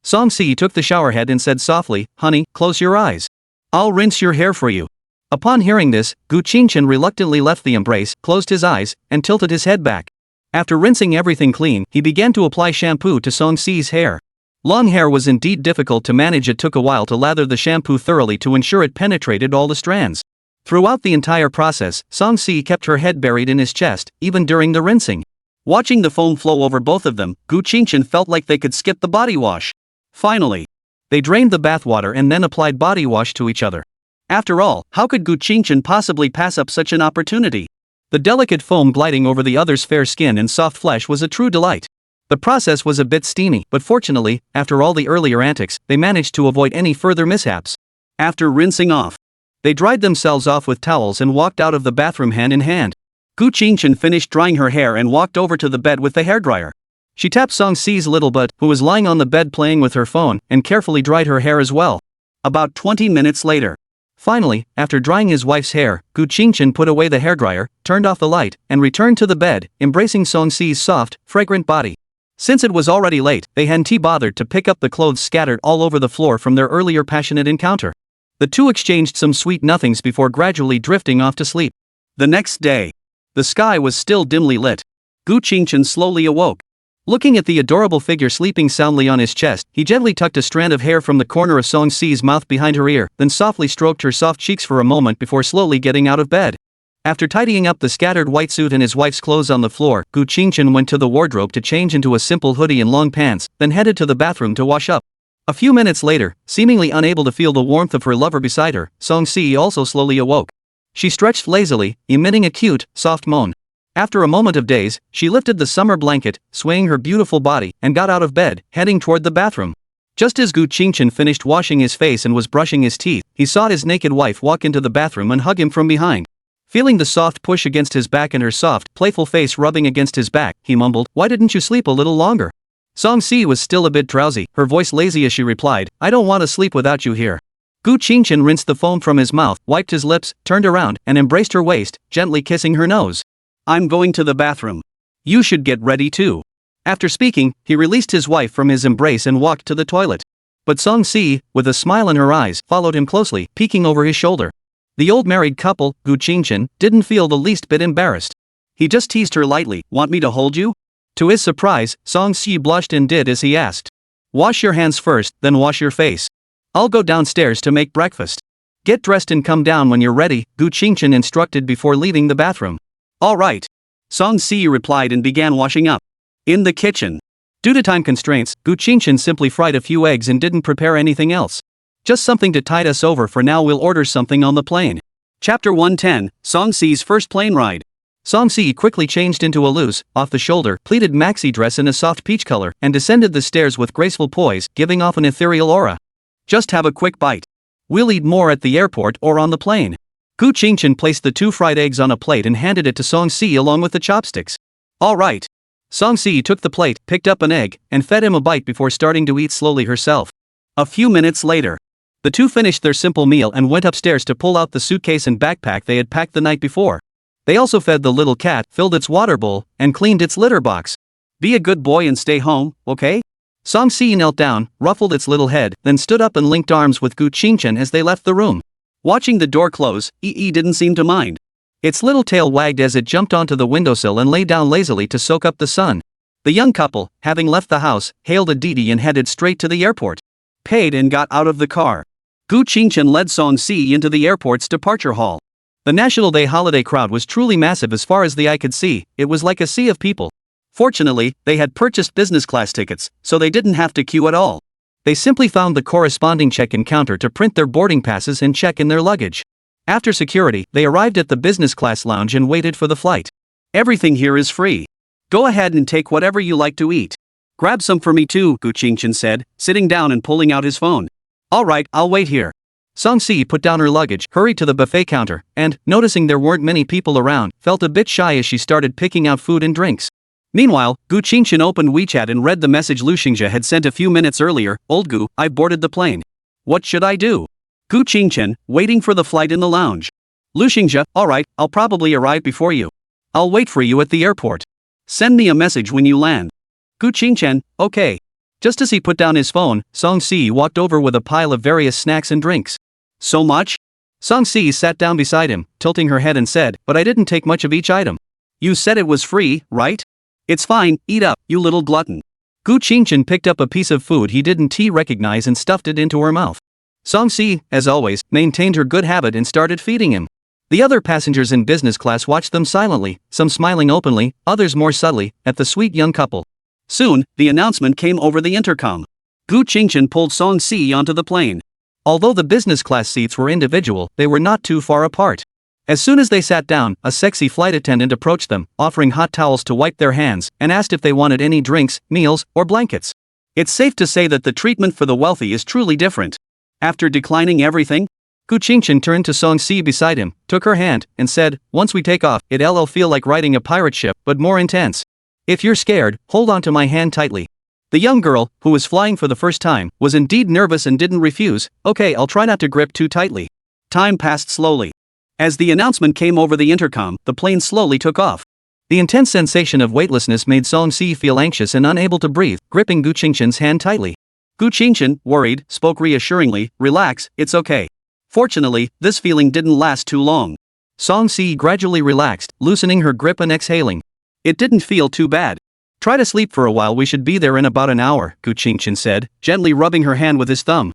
Song-si took the showerhead and said softly, "Honey, close your eyes. I'll rinse your hair for you." Upon hearing this, Gu Qingchen reluctantly left the embrace, closed his eyes, and tilted his head back. After rinsing everything clean, he began to apply shampoo to Song-si's hair. Long hair was indeed difficult to manage. It took a while to lather the shampoo thoroughly to ensure it penetrated all the strands. Throughout the entire process, Song-si kept her head buried in his chest, even during the rinsing. Watching the foam flow over both of them, Gu Qingchen felt like they could skip the body wash. Finally, they drained the bathwater and then applied body wash to each other. After all, how could Gu Qingchen possibly pass up such an opportunity? The delicate foam gliding over the other's fair skin and soft flesh was a true delight. The process was a bit steamy, but fortunately, after all the earlier antics, they managed to avoid any further mishaps. After rinsing off, they dried themselves off with towels and walked out of the bathroom hand in hand. Gu Qingchen finished drying her hair and walked over to the bed with the hairdryer. She tapped Song-si's little butt, who was lying on the bed playing with her phone, and carefully dried her hair as well. About 20 minutes later, finally, after drying his wife's hair, Gu Qingchen put away the hairdryer, turned off the light, and returned to the bed, embracing Song-si's soft, fragrant body. Since it was already late, they hadn't bothered to pick up the clothes scattered all over the floor from their earlier passionate encounter. The two exchanged some sweet nothings before gradually drifting off to sleep. The next day, the sky was still dimly lit. Gu Qingchen slowly awoke. Looking at the adorable figure sleeping soundly on his chest, he gently tucked a strand of hair from the corner of Song Si's mouth behind her ear, then softly stroked her soft cheeks for a moment before slowly getting out of bed. After tidying up the scattered white suit and his wife's clothes on the floor, Gu Qingchen went to the wardrobe to change into a simple hoodie and long pants, then headed to the bathroom to wash up. A few minutes later, seemingly unable to feel the warmth of her lover beside her, Song Si also slowly awoke. She stretched lazily, emitting a cute, soft moan. After a moment of daze, she lifted the summer blanket, swaying her beautiful body, and got out of bed, heading toward the bathroom. Just as Gu Qingchen finished washing his face and was brushing his teeth, he saw his naked wife walk into the bathroom and hug him from behind. Feeling the soft push against his back and her soft, playful face rubbing against his back, he mumbled, "Why didn't you sleep a little longer?" Song Si was still a bit drowsy, her voice lazy as she replied, "I don't want to sleep without you here." Gu Qingchen rinsed the foam from his mouth, wiped his lips, turned around, and embraced her waist, gently kissing her nose. "I'm going to the bathroom. You should get ready too." After speaking, he released his wife from his embrace and walked to the toilet. But Song Si, with a smile in her eyes, followed him closely, peeking over his shoulder. The old married couple, Gu Qingchen, didn't feel the least bit embarrassed. He just teased her lightly, "Want me to hold you?" To his surprise, Song Si blushed and did as he asked. "Wash your hands first, then wash your face. I'll go downstairs to make breakfast. Get dressed and come down when you're ready," Gu Qingchen instructed before leaving the bathroom. "All right." Song Si replied and began washing up. In the kitchen. Due to time constraints, Gu Qingchen simply fried a few eggs and didn't prepare anything else. "Just something to tide us over for now, we'll order something on the plane." Chapter 110, Song Si's first plane ride. Song Si quickly changed into a loose, off-the-shoulder, pleated maxi dress in a soft peach color and descended the stairs with graceful poise, giving off an ethereal aura. "Just have a quick bite. We'll eat more at the airport or on the plane." Gu Qingchen placed the 2 fried eggs on a plate and handed it to Song Si along with the chopsticks. "All right." Song Si took the plate, picked up an egg, and fed him a bite before starting to eat slowly herself. A few minutes later, the two finished their simple meal and went upstairs to pull out the suitcase and backpack they had packed the night before. They also fed the little cat, filled its water bowl, and cleaned its litter box. "Be a good boy and stay home, okay?" Song Si knelt down, ruffled its little head, then stood up and linked arms with Gu Qingchen as they left the room. Watching the door close, didn't seem to mind. Its little tail wagged as it jumped onto the windowsill and lay down lazily to soak up the sun. The young couple, having left the house, hailed a Didi and headed straight to the airport. Paid and got out of the car. Gu Qingchen led Song Si into the airport's departure hall. The National Day holiday crowd was truly massive as far as the eye could see. It was like a sea of people. Fortunately, they had purchased business class tickets, so they didn't have to queue at all. They simply found the corresponding check-in counter to print their boarding passes and check in their luggage. After security, they arrived at the business class lounge and waited for the flight. "Everything here is free. Go ahead and take whatever you like to eat. Grab some for me too," Gu Qingchen said, sitting down and pulling out his phone. "All right, I'll wait here." Song Si put down her luggage, hurried to the buffet counter, and, noticing there weren't many people around, felt a bit shy as she started picking out food and drinks. Meanwhile, Gu Qingchen opened WeChat and read the message Lu Xingzhe had sent a few minutes earlier. "Old Gu, I've boarded the plane. What should I do?" Gu Qingchen, waiting for the flight in the lounge. Lu Xingzhe, "All right, I'll probably arrive before you. I'll wait for you at the airport. Send me a message when you land." Gu Qingchen, "Okay." Just as he put down his phone, Song Si walked over with a pile of various snacks and drinks. "So much?" Song Si sat down beside him, tilting her head and said, "But I didn't take much of each item." "You said it was free, right? It's fine, eat up, you little glutton." Gu Qingchen picked up a piece of food he didn't recognize and stuffed it into her mouth. Song Si, as always, maintained her good habit and started feeding him. The other passengers in business class watched them silently, some smiling openly, others more subtly, at the sweet young couple. Soon, the announcement came over the intercom. Gu Qingchen pulled Song Si onto the plane. Although the business class seats were individual, they were not too far apart. As soon as they sat down, a sexy flight attendant approached them, offering hot towels to wipe their hands, and asked if they wanted any drinks, meals, or blankets. It's safe to say that the treatment for the wealthy is truly different. After declining everything, Gu Qingchen turned to Song Si beside him, took her hand, and said, "Once we take off, it'll feel like riding a pirate ship, but more intense. If you're scared, hold on to my hand tightly." The young girl, who was flying for the first time, was indeed nervous and didn't refuse. "Okay, I'll try not to grip too tightly." Time passed slowly. As the announcement came over the intercom, the plane slowly took off. The intense sensation of weightlessness made Song Si feel anxious and unable to breathe, gripping Gu Qingchen's hand tightly. Gu Qingchen, worried, spoke reassuringly, "Relax, it's okay." Fortunately, this feeling didn't last too long. Song Si gradually relaxed, loosening her grip and exhaling. It didn't feel too bad. Try to sleep for a while, we should be there in about an hour, Gu Qingchen said, gently rubbing her hand with his thumb.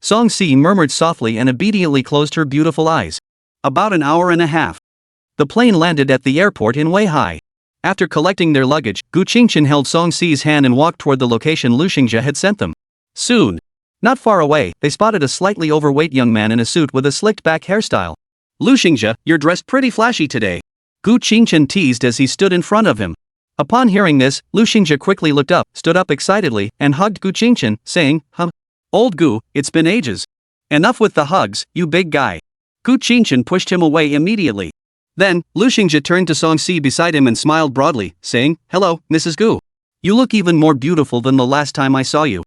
Song Si murmured softly and obediently closed her beautiful eyes. About an hour and a half. The plane landed at the airport in Weihai. After collecting their luggage, Gu Qingchen held Song Si's hand and walked toward the location Lu Xingzhe had sent them. Soon. Not far away, they spotted a slightly overweight young man in a suit with a slicked-back hairstyle. Lu Xingzhe, you're dressed pretty flashy today, Gu Qingchen teased as he stood in front of him. Upon hearing this, Lu Xingzhe quickly looked up, stood up excitedly, and hugged Gu Qingchen, saying, Old Gu, it's been ages. Enough with the hugs, you big guy. Gu Qingchen pushed him away immediately. Then, Lu Xingzhe turned to Song Si beside him and smiled broadly, saying, Hello, Mrs. Gu. You look even more beautiful than the last time I saw you.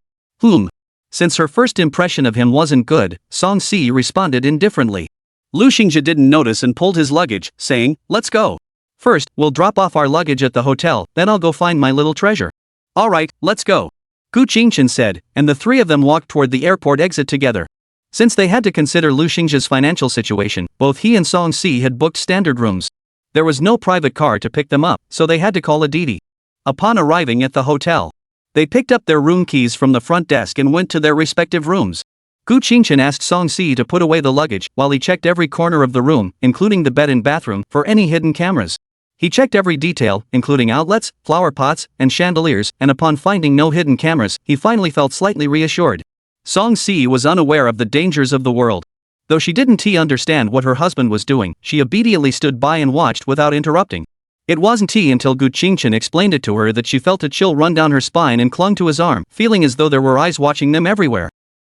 Since her first impression of him wasn't good, Song Si responded indifferently. Lu Xingzhe didn't notice and pulled his luggage, saying, Let's go. First, we'll drop off our luggage at the hotel, then I'll go find my little treasure. Alright, let's go. Gu Qingchen said, and the three of them walked toward the airport exit together. Since they had to consider Lu Xingzhe's financial situation, both he and Song Si had booked standard rooms. There was no private car to pick them up, so they had to call a Didi. Upon arriving at the hotel, they picked up their room keys from the front desk and went to their respective rooms. Gu Qingchen asked Song Si to put away the luggage while he checked every corner of the room, including the bed and bathroom, for any hidden cameras. He checked every detail, including outlets, flower pots, and chandeliers, and upon finding no hidden cameras, he finally felt slightly reassured. Song Si was unaware of the dangers of the world. Though she didn't understand what her husband was doing, she obediently stood by and watched without interrupting. It wasn't until Gu Qingchen explained it to her that she felt a chill run down her spine and clung to his arm, feeling as though there were eyes watching them everywhere.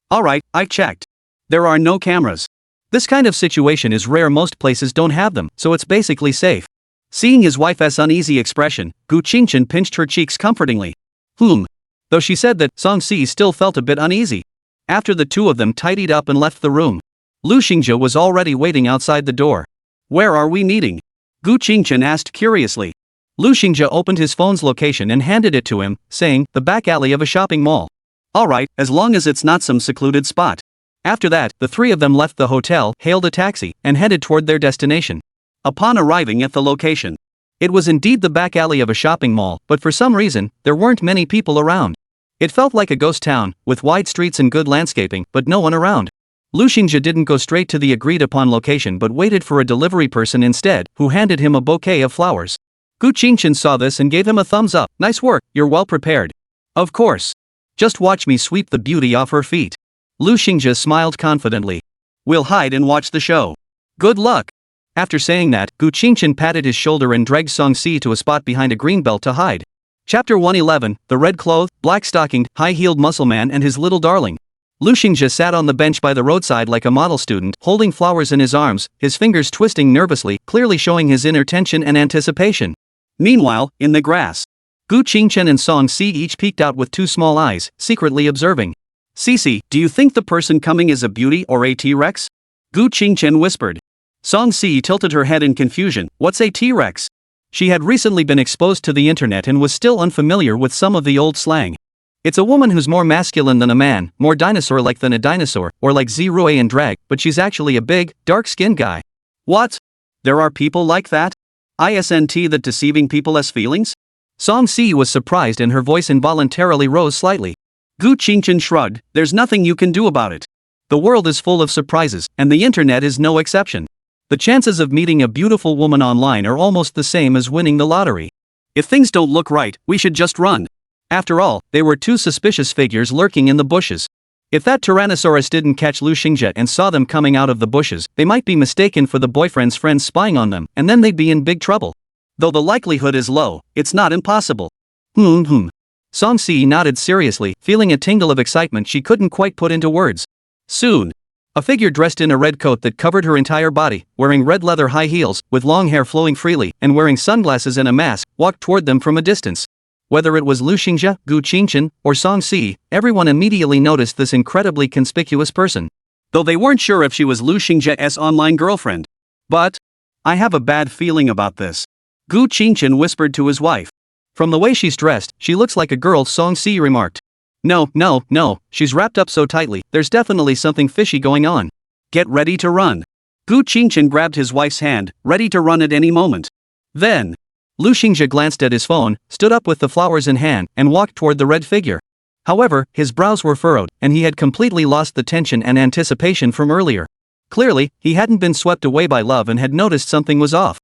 Alright, I checked. There are no cameras. This kind of situation is rare, most places don't have them, so it's basically safe. Seeing his wife's uneasy expression, Gu Qingchen pinched her cheeks comfortingly. Though she said that, Song Si still felt a bit uneasy. After the two of them tidied up and left the room, Lu Xingzhe was already waiting outside the door. Where are we meeting? Gu Qingchen asked curiously. Lu Xingzhe opened his phone's location and handed it to him, saying, the back alley of a shopping mall. Alright, as long as it's not some secluded spot. After that, the three of them left the hotel, hailed a taxi, and headed toward their destination. Upon arriving at the location, it was indeed the back alley of a shopping mall, but for some reason, there weren't many people around. It felt like a ghost town, with wide streets and good landscaping, but no one around. Lu Xingzhe didn't go straight to the agreed-upon location but waited for a delivery person instead, who handed him a bouquet of flowers. Gu Qingchen saw this and gave him a thumbs up. Nice work, you're well prepared. Of course. Just watch me sweep the beauty off her feet. Lu Xingzhe smiled confidently. We'll hide and watch the show. Good luck. After saying that, Gu Qingchen patted his shoulder and dragged Song Si to a spot behind a green belt to hide. Chapter 111, the red-clothed, black-stockinged, high-heeled muscle man and his little darling. Lu Xingzhe sat on the bench by the roadside like a model student, holding flowers in his arms, his fingers twisting nervously, clearly showing his inner tension and anticipation. Meanwhile, in the grass, Gu Qingchen and Song Si each peeked out with two small eyes, secretly observing. Sisi, do you think the person coming is a beauty or a T-Rex? Gu Qingchen whispered. Song Si tilted her head in confusion. What's a T-Rex? She had recently been exposed to the internet and was still unfamiliar with some of the old slang. It's a woman who's more masculine than a man, more dinosaur-like than a dinosaur, or like Zerue in drag, but she's actually a big, dark-skinned guy. What? There are people like that? Isn't that deceiving people's feelings? Song Si was surprised and her voice involuntarily rose slightly. Gu Qingchen shrugged. There's nothing you can do about it. The world is full of surprises, and the internet is no exception. The chances of meeting a beautiful woman online are almost the same as winning the lottery. If things don't look right, we should just run. After all, they were two suspicious figures lurking in the bushes. If that Tyrannosaurus didn't catch Lu Xingzhe and saw them coming out of the bushes, they might be mistaken for the boyfriend's friends spying on them, and then they'd be in big trouble. Though the likelihood is low, it's not impossible. Song Si nodded seriously, feeling a tingle of excitement she couldn't quite put into words. Soon, a figure dressed in a red coat that covered her entire body, wearing red leather high heels, with long hair flowing freely, and wearing sunglasses and a mask, walked toward them from a distance. Whether it was Lu Xingzhe, Gu Qingchen, or Song Si, everyone immediately noticed this incredibly conspicuous person. Though they weren't sure if she was Lu Xingzhe's online girlfriend. But, I have a bad feeling about this. Gu Qingchen whispered to his wife. From the way she's dressed, she looks like a girl, Song Si remarked. No, she's wrapped up so tightly, there's definitely something fishy going on. Get ready to run. Gu Qingchen grabbed his wife's hand, ready to run at any moment. Then, Lu Xingzhe glanced at his phone, stood up with the flowers in hand, and walked toward the red figure. However, his brows were furrowed, and he had completely lost the tension and anticipation from earlier. Clearly, he hadn't been swept away by love and had noticed something was off.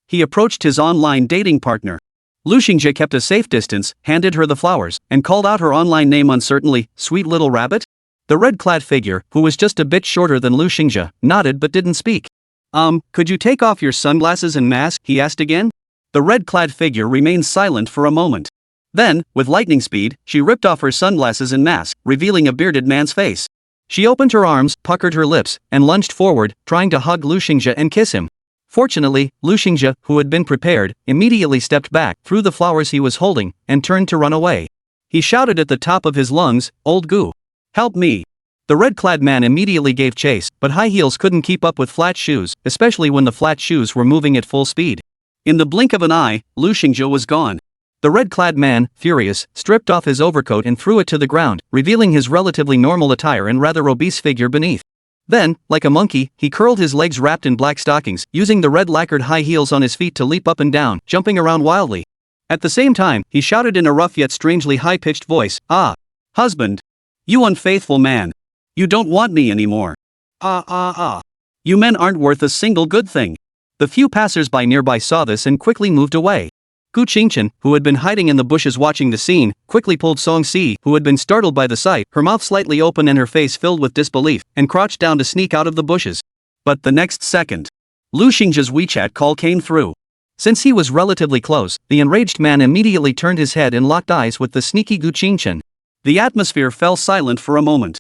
He approached his online dating partner. Lu Xingzhe kept a safe distance, handed her the flowers, and called out her online name uncertainly, "Sweet little rabbit?" The red-clad figure, who was just a bit shorter than Lu Xingzhe, nodded but didn't speak. Could you take off your sunglasses and mask?" he asked again. The red-clad figure remained silent for a moment. Then, with lightning speed, she ripped off her sunglasses and mask, revealing a bearded man's face. She opened her arms, puckered her lips, and lunged forward, trying to hug Lu Xingzhe and kiss him. Fortunately, Lu Xingzhe, who had been prepared, immediately stepped back, threw the flowers he was holding, and turned to run away. He shouted at the top of his lungs, "Old Gu! Help me!" The red-clad man immediately gave chase, but high heels couldn't keep up with flat shoes, especially when the flat shoes were moving at full speed. In the blink of an eye, Lu Xingzhe was gone. The red-clad man, furious, stripped off his overcoat and threw it to the ground, revealing his relatively normal attire and rather obese figure beneath. Then, like a monkey, he curled his legs wrapped in black stockings, using the red lacquered high heels on his feet to leap up and down, jumping around wildly. At the same time, he shouted in a rough yet strangely high-pitched voice, "Ah! Husband! You unfaithful man! You don't want me anymore! You men aren't worth a single good thing!" The few passers-by nearby saw this and quickly moved away. Gu Qingchen, who had been hiding in the bushes watching the scene, quickly pulled Song Si, who had been startled by the sight, her mouth slightly open and her face filled with disbelief, and crouched down to sneak out of the bushes. But the next second, Lu Xingzhe's WeChat call came through. Since he was relatively close, the enraged man immediately turned his head and locked eyes with the sneaky Gu Qingchen. The atmosphere fell silent for a moment.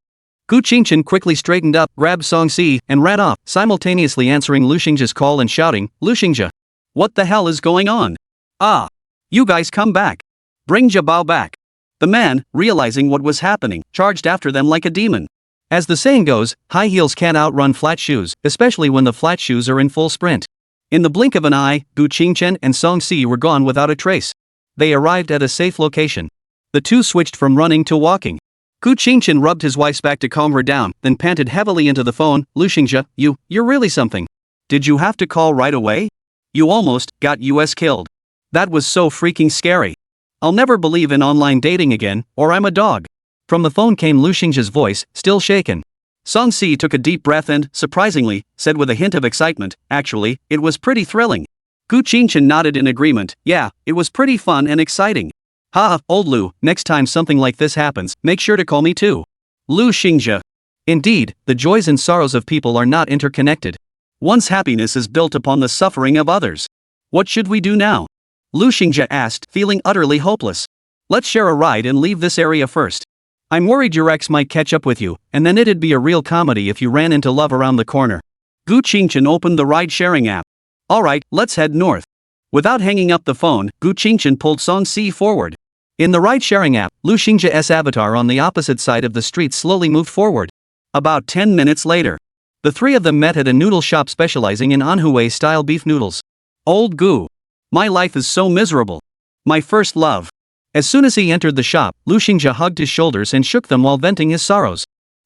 Gu Qingchen quickly straightened up, grabbed Song Si, and ran off, simultaneously answering Lu Xingzhe's call and shouting, "Lu Xingzhe! What the hell is going on? Ah! You guys come back! Bring Jiabao back!" The man, realizing what was happening, charged after them like a demon. As the saying goes, high heels can't outrun flat shoes, especially when the flat shoes are in full sprint. In the blink of an eye, Gu Qingchen and Song Si were gone without a trace. They arrived at a safe location. The two switched from running to walking. Gu Qingchen rubbed his wife's back to calm her down, then panted heavily into the phone, "Lu Xingzhe, you're really something. Did you have to call right away? You almost got us killed. That was so freaking scary. I'll never believe in online dating again, or I'm a dog." From the phone came Lu Xingzhe's voice, still shaken. Song Si took a deep breath and, surprisingly, said with a hint of excitement, "Actually, it was pretty thrilling." Gu Qingchen nodded in agreement, "Yeah, it was pretty fun and exciting. Ha, old Lu, next time something like this happens, make sure to call me too." Lu Xingzhe. Indeed, the joys and sorrows of people are not interconnected. One's happiness is built upon the suffering of others. What should we do now? Lu Xingzhe asked, feeling utterly hopeless. "Let's share a ride and leave this area first. I'm worried your ex might catch up with you, and then it'd be a real comedy if you ran into love around the corner." Gu Qingchen opened the ride-sharing app. "Alright, let's head north." Without hanging up the phone, Gu Qingchen pulled Song Si forward. In the ride-sharing app, Lu Xingzhe's avatar on the opposite side of the street slowly moved forward. About 10 minutes later, the three of them met at a noodle shop specializing in Manhwa-style beef noodles. "Old Gu. My life is so miserable. My first love." As soon as he entered the shop, Lu Xingzhe hugged his shoulders and shook them while venting his sorrows.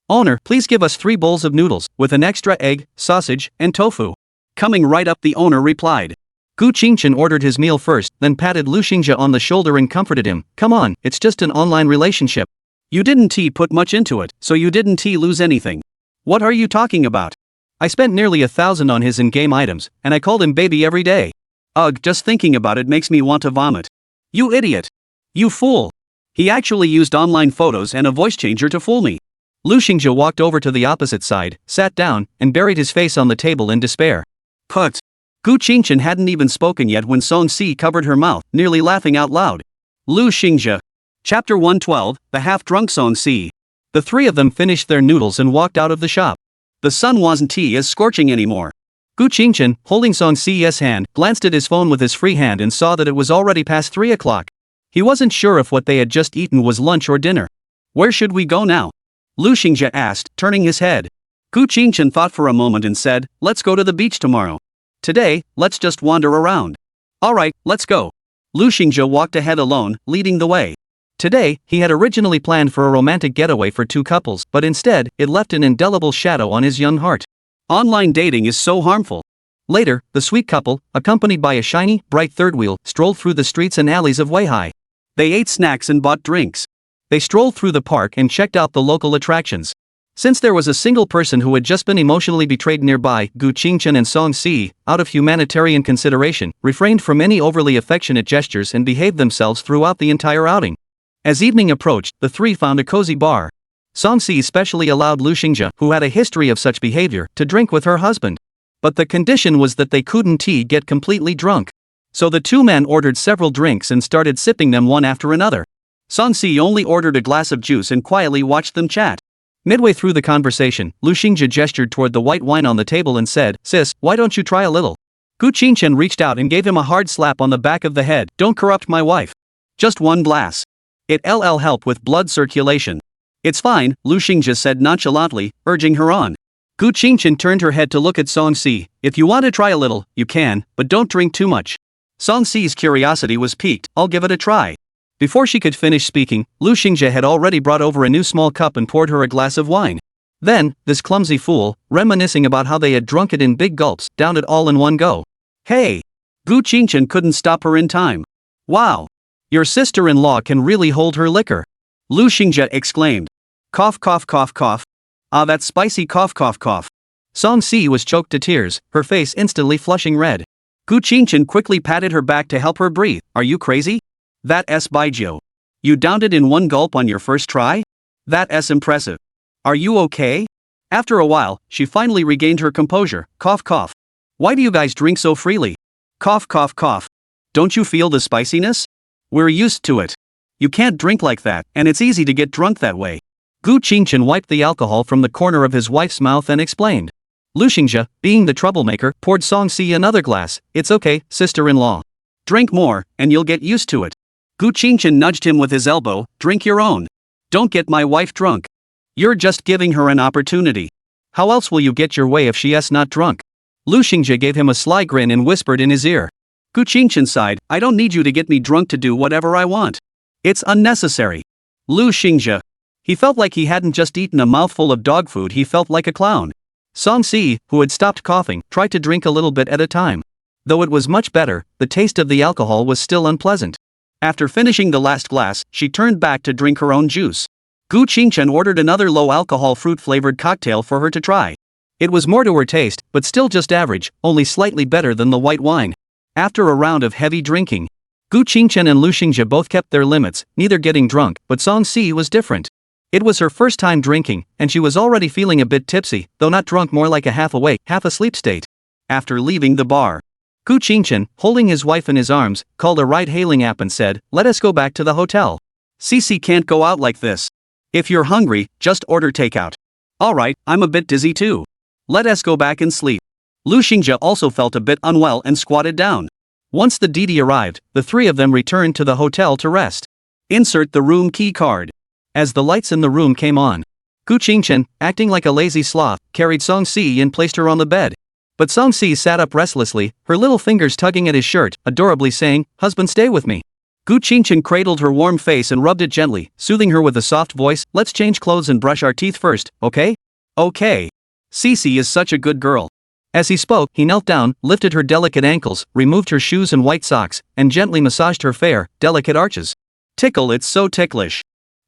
"Owner, please give us 3 bowls of noodles, with an extra egg, sausage, and tofu." "Coming right up," the owner replied. Gu Qingchen ordered his meal first, then patted Lu Xingzhe on the shoulder and comforted him. "Come on, it's just an online relationship. You didn't put much into it, so you didn't lose anything." "What are you talking about? I spent nearly 1,000 on his in-game items, and I called him baby every day. Ugh, just thinking about it makes me want to vomit." "You idiot. You fool. He actually used online photos and a voice changer to fool me." Lu Xingzhe walked over to the opposite side, sat down, and buried his face on the table in despair. "Put." Gu Qingchen hadn't even spoken yet when Song Si covered her mouth, nearly laughing out loud. Lu Xingzhe. Chapter 112, The Half-Drunk Song Si. The three of them finished their noodles and walked out of the shop. The sun wasn't as scorching anymore. Gu Qingchen, holding Song Si's hand, glanced at his phone with his free hand and saw that it was already past 3 o'clock. He wasn't sure if what they had just eaten was lunch or dinner. "Where should we go now?" Lu Xingzhe asked, turning his head. Gu Qingchen thought for a moment and said, "Let's go to the beach tomorrow. Today, let's just wander around." "Alright, let's go." Lu Xingzhe walked ahead alone, leading the way. Today, he had originally planned for a romantic getaway for 2 couples, but instead, it left an indelible shadow on his young heart. Online dating is so harmful. Later, the sweet couple, accompanied by a shiny, bright third wheel, strolled through the streets and alleys of Weihai. They ate snacks and bought drinks. They strolled through the park and checked out the local attractions. Since there was a single person who had just been emotionally betrayed nearby, Gu Qingchen and Song Si, out of humanitarian consideration, refrained from any overly affectionate gestures and behaved themselves throughout the entire outing. As evening approached, the three found a cozy bar. Song Si specially allowed Lu Xingzhe, who had a history of such behavior, to drink with her husband. But the condition was that they couldn't get completely drunk. So the two men ordered several drinks and started sipping them one after another. Song Si only ordered a glass of juice and quietly watched them chat. Midway through the conversation, Lu Xingzhe gestured toward the white wine on the table and said, "Sis, why don't you try a little?" Gu Qingchen reached out and gave him a hard slap on the back of the head. "Don't corrupt my wife. Just one glass. It'll help with blood circulation." "It's fine," Lu Xingzhe said nonchalantly, urging her on. Gu Qingchen turned her head to look at Song Si. "If you want to try a little, you can, but don't drink too much." Song Si's curiosity was piqued. "I'll give it a try." Before she could finish speaking, Lu Xingzhe had already brought over a new small cup and poured her a glass of wine. Then, this clumsy fool, reminiscing about how they had drunk it in big gulps, downed it all in one go. "Hey!" Gu Qingchen couldn't stop her in time. "Wow! Your sister-in-law can really hold her liquor," Lu Xingzhe exclaimed. "Cough cough cough cough. Ah, that spicy cough cough cough." Song Si was choked to tears, her face instantly flushing red. Gu Qingchen quickly patted her back to help her breathe. "Are you crazy? That's Baijiu. You downed it in one gulp on your first try? That's impressive. Are you okay?" After a while, she finally regained her composure. "Cough cough. Why do you guys drink so freely? Cough cough cough. Don't you feel the spiciness? We're used to it. You can't drink like that, and it's easy to get drunk that way." Gu Qingchen wiped the alcohol from the corner of his wife's mouth and explained. Lu Xingzhe, being the troublemaker, poured Song Si another glass. "It's okay, sister-in-law. Drink more, and you'll get used to it." Gu Qingchen nudged him with his elbow. "Drink your own. Don't get my wife drunk. You're just giving her an opportunity. How else will you get your way if she's not drunk?" Lu Xingzhe gave him a sly grin and whispered in his ear. Gu Qingchen sighed. "I don't need you to get me drunk to do whatever I want. It's unnecessary." Lu Xingzhe. He felt like he hadn't just eaten a mouthful of dog food, he felt like a clown. Song Si, who had stopped coughing, tried to drink a little bit at a time. Though it was much better, the taste of the alcohol was still unpleasant. After finishing the last glass, she turned back to drink her own juice. Gu Qingchen ordered another low-alcohol fruit-flavored cocktail for her to try. It was more to her taste, but still just average, only slightly better than the white wine. After a round of heavy drinking, Gu Qingchen and Lu Xingzhe both kept their limits, neither getting drunk, but Song Si was different. It was her first time drinking, and she was already feeling a bit tipsy, though not drunk, more like a half-awake, half-asleep state. After leaving the bar, Gu Qingchen, holding his wife in his arms, called a ride-hailing app and said, "Let us go back to the hotel. Cici can't go out like this. If you're hungry, just order takeout." "Alright, I'm a bit dizzy too. Let us go back and sleep." Lu Xingzhe also felt a bit unwell and squatted down. Once the Didi arrived, the three of them returned to the hotel to rest. Insert the room key card. As the lights in the room came on, Gu Qingchen, acting like a lazy sloth, carried Song Si and placed her on the bed. But Song Si sat up restlessly, her little fingers tugging at his shirt, adorably saying, "Husband, stay with me." Gu Qingchen cradled her warm face and rubbed it gently, soothing her with a soft voice. "Let's change clothes and brush our teeth first, okay?" "Okay. Cici is such a good girl." As he spoke, he knelt down, lifted her delicate ankles, removed her shoes and white socks, and gently massaged her fair, delicate arches. "Tickle, it's so ticklish."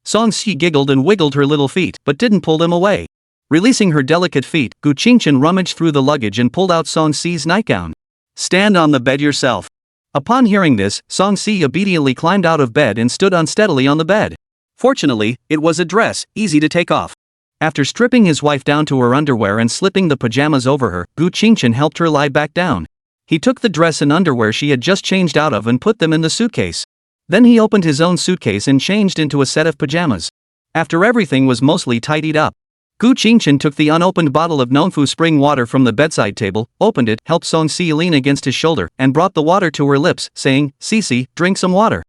Song Si giggled and wiggled her little feet, but didn't pull them away. Releasing her delicate feet, Gu Qingchen rummaged through the luggage and pulled out Song Si's nightgown. "Stand on the bed yourself." Upon hearing this, Song Si obediently climbed out of bed and stood unsteadily on the bed. Fortunately, it was a dress, easy to take off. After stripping his wife down to her underwear and slipping the pajamas over her, Gu Qingchen helped her lie back down. He took the dress and underwear she had just changed out of and put them in the suitcase. Then he opened his own suitcase and changed into a set of pajamas. After everything was mostly tidied up, Gu Qingchen took the unopened bottle of Nongfu spring water from the bedside table, opened it, helped Song Si lean against his shoulder, and brought the water to her lips, saying, "Cici, drink some water."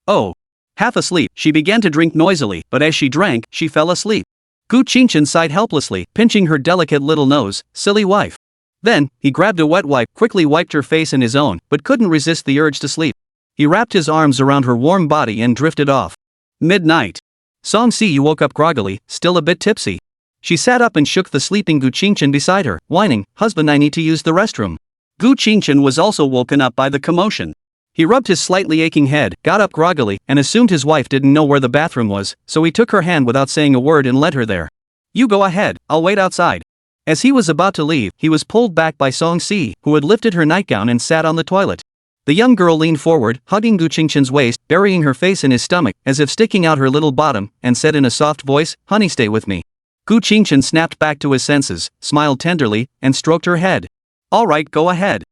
Oh. Half asleep, she began to drink noisily, but as she drank, she fell asleep. Gu Qingchen sighed helplessly, pinching her delicate little nose. "Silly wife." Then, he grabbed a wet wipe, quickly wiped her face in his own, but couldn't resist the urge to sleep. He wrapped his arms around her warm body and drifted off. Midnight. Song Si woke up groggily, still a bit tipsy. She sat up and shook the sleeping Gu Qingchen beside her, whining, "Husband, I need to use the restroom." Gu Qingchen was also woken up by the commotion. He rubbed his slightly aching head, got up groggily, and assumed his wife didn't know where the bathroom was, so he took her hand without saying a word and led her there. "You go ahead, I'll wait outside." As he was about to leave, he was pulled back by Song Si, who had lifted her nightgown and sat on the toilet. The young girl leaned forward, hugging Gu Qingchen's waist, burying her face in his stomach, as if sticking out her little bottom, and said in a soft voice, "Honey, stay with me." Gu Qingchen snapped back to his senses, smiled tenderly, and stroked her head. "All right, go ahead."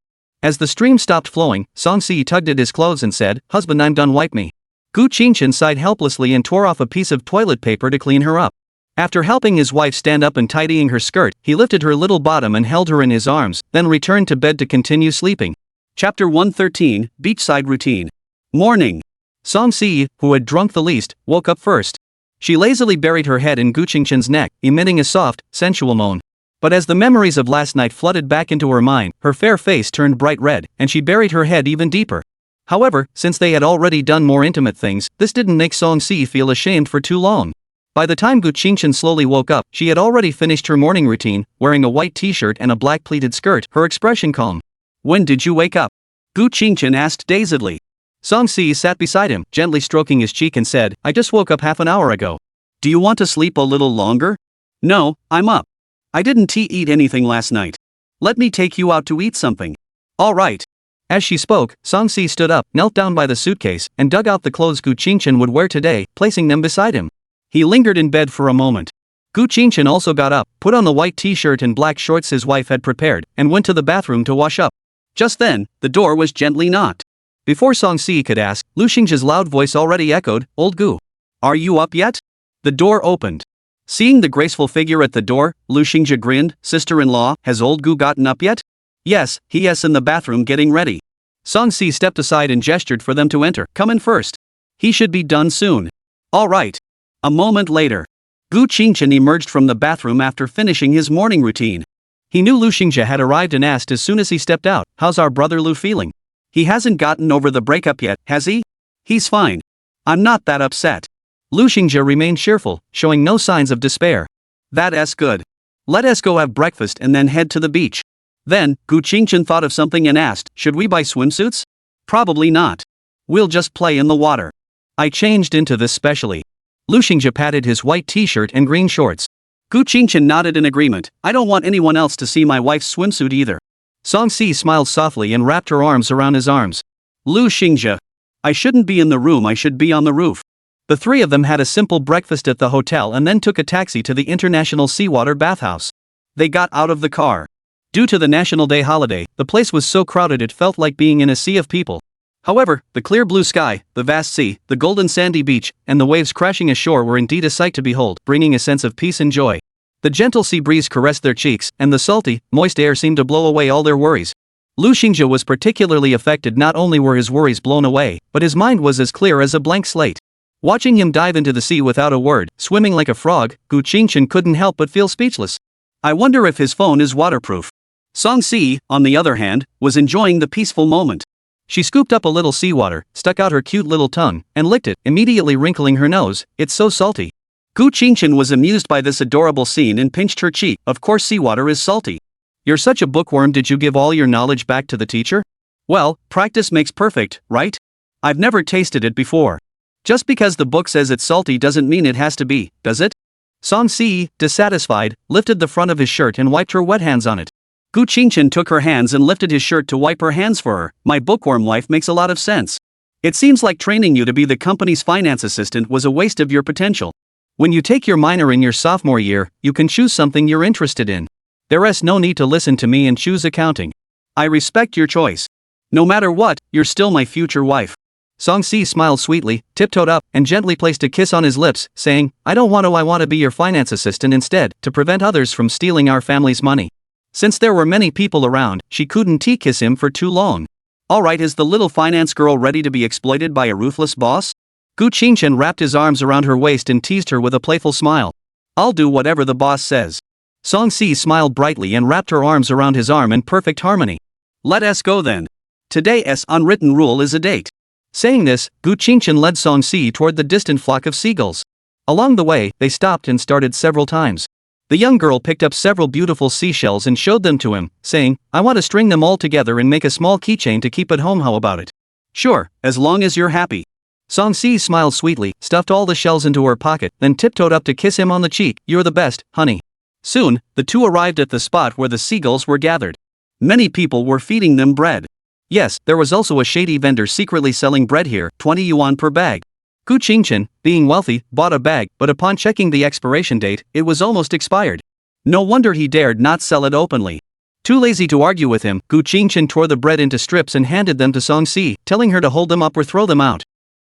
As the stream stopped flowing, Song Si tugged at his clothes and said, "Husband, I'm done, wipe me." Gu Qingchen sighed helplessly and tore off a piece of toilet paper to clean her up. After helping his wife stand up and tidying her skirt, he lifted her little bottom and held her in his arms, then returned to bed to continue sleeping. Chapter 113, Beachside Routine. Morning. Song Si, who had drunk the least, woke up first. She lazily buried her head in Gu Qingchen's neck, emitting a soft, sensual moan. But as the memories of last night flooded back into her mind, her fair face turned bright red, and she buried her head even deeper. However, since they had already done more intimate things, this didn't make Song Si feel ashamed for too long. By the time Gu Qingchen slowly woke up, she had already finished her morning routine, wearing a white t-shirt and a black pleated skirt, her expression calm. "When did you wake up?" Gu Qingchen asked dazedly. Song Si sat beside him, gently stroking his cheek and said, "I just woke up half an hour ago." "Do you want to sleep a little longer?" "No, I'm up. I didn't eat anything last night. Let me take you out to eat something." "All right." As she spoke, Song Si stood up, knelt down by the suitcase, and dug out the clothes Gu Qingchen would wear today, placing them beside him. He lingered in bed for a moment. Gu Qingchen also got up, put on the white t-shirt and black shorts his wife had prepared, and went to the bathroom to wash up. Just then, the door was gently knocked. Before Song Si could ask, Lu Xingjia's loud voice already echoed, "Old Gu. Are you up yet?" The door opened. Seeing the graceful figure at the door, Lu Xingji grinned. "Sister-in-law, has old Gu gotten up yet?" "Yes, he is in the bathroom getting ready." Song Si stepped aside and gestured for them to enter. "Come in first. He should be done soon." "All right." A moment later, Gu Qingchen emerged from the bathroom after finishing his morning routine. He knew Lu Xingji had arrived and asked as soon as he stepped out, "How's our brother Lu feeling?" "He hasn't gotten over the breakup yet, has he?" "He's fine. I'm not that upset." Lu Xingji remained cheerful, showing no signs of despair. "That's good. Let us go have breakfast and then head to the beach." Then, Gu Qingchen thought of something and asked, "Should we buy swimsuits?" "Probably not. We'll just play in the water." "I changed into this specially." Lu Xingji patted his white t-shirt and green shorts. Gu Qingchen nodded in agreement. "I don't want anyone else to see my wife's swimsuit either." Song Si smiled softly and wrapped her arms around his arms. "Lu Xingji. I shouldn't be in the room, I should be on the roof." The three of them had a simple breakfast at the hotel and then took a taxi to the International Seawater Bathhouse. They got out of the car. Due to the National Day holiday, the place was so crowded it felt like being in a sea of people. However, the clear blue sky, the vast sea, the golden sandy beach, and the waves crashing ashore were indeed a sight to behold, bringing a sense of peace and joy. The gentle sea breeze caressed their cheeks, and the salty, moist air seemed to blow away all their worries. Lu Xingji was particularly affected. Not only were his worries blown away, but his mind was as clear as a blank slate. Watching him dive into the sea without a word, swimming like a frog, Gu Qingchen couldn't help but feel speechless. "I wonder if his phone is waterproof." Song Si, on the other hand, was enjoying the peaceful moment. She scooped up a little seawater, stuck out her cute little tongue, and licked it, immediately wrinkling her nose. "It's so salty." Gu Qingchen was amused by this adorable scene and pinched her cheek. "Of course seawater is salty." "You're such a bookworm. Did you give all your knowledge back to the teacher?" "Well, practice makes perfect, right? I've never tasted it before." "Just because the book says it's salty doesn't mean it has to be, does it?" Song Si, dissatisfied, lifted the front of his shirt and wiped her wet hands on it. Gu Qingchen took her hands and lifted his shirt to wipe her hands for her. "My bookworm life makes a lot of sense. It seems like training you to be the company's finance assistant was a waste of your potential. When you take your minor in your sophomore year, you can choose something you're interested in. There's no need to listen to me and choose accounting." "I respect your choice. No matter what, you're still my future wife." Song Si smiled sweetly, tiptoed up, and gently placed a kiss on his lips, saying, I want to be your finance assistant instead, to prevent others from stealing our family's money." Since there were many people around, she couldn't kiss him for too long. "Alright, is the little finance girl ready to be exploited by a ruthless boss?" Gu Qingchen wrapped his arms around her waist and teased her with a playful smile. "I'll do whatever the boss says." Song Si smiled brightly and wrapped her arms around his arm in perfect harmony. "Let us go then. Today's unwritten rule is a date." Saying this, Gu Qingchen led Song Si toward the distant flock of seagulls. Along the way, they stopped and started several times. The young girl picked up several beautiful seashells and showed them to him, saying, I want to string them all together and make a small keychain to keep at home. How about it? Sure, as long as you're happy. Song-si smiled sweetly, stuffed all the shells into her pocket, then tiptoed up to kiss him on the cheek. You're the best, honey. Soon, the two arrived at the spot where the seagulls were gathered. Many people were feeding them bread. Yes, there was also a shady vendor secretly selling bread here, 20 yuan per bag. Gu Qingchen, being wealthy, bought a bag, but upon checking the expiration date, it was almost expired. No wonder he dared not sell it openly. Too lazy to argue with him, Gu Qingchen tore the bread into strips and handed them to Song-si, telling her to hold them up or throw them out.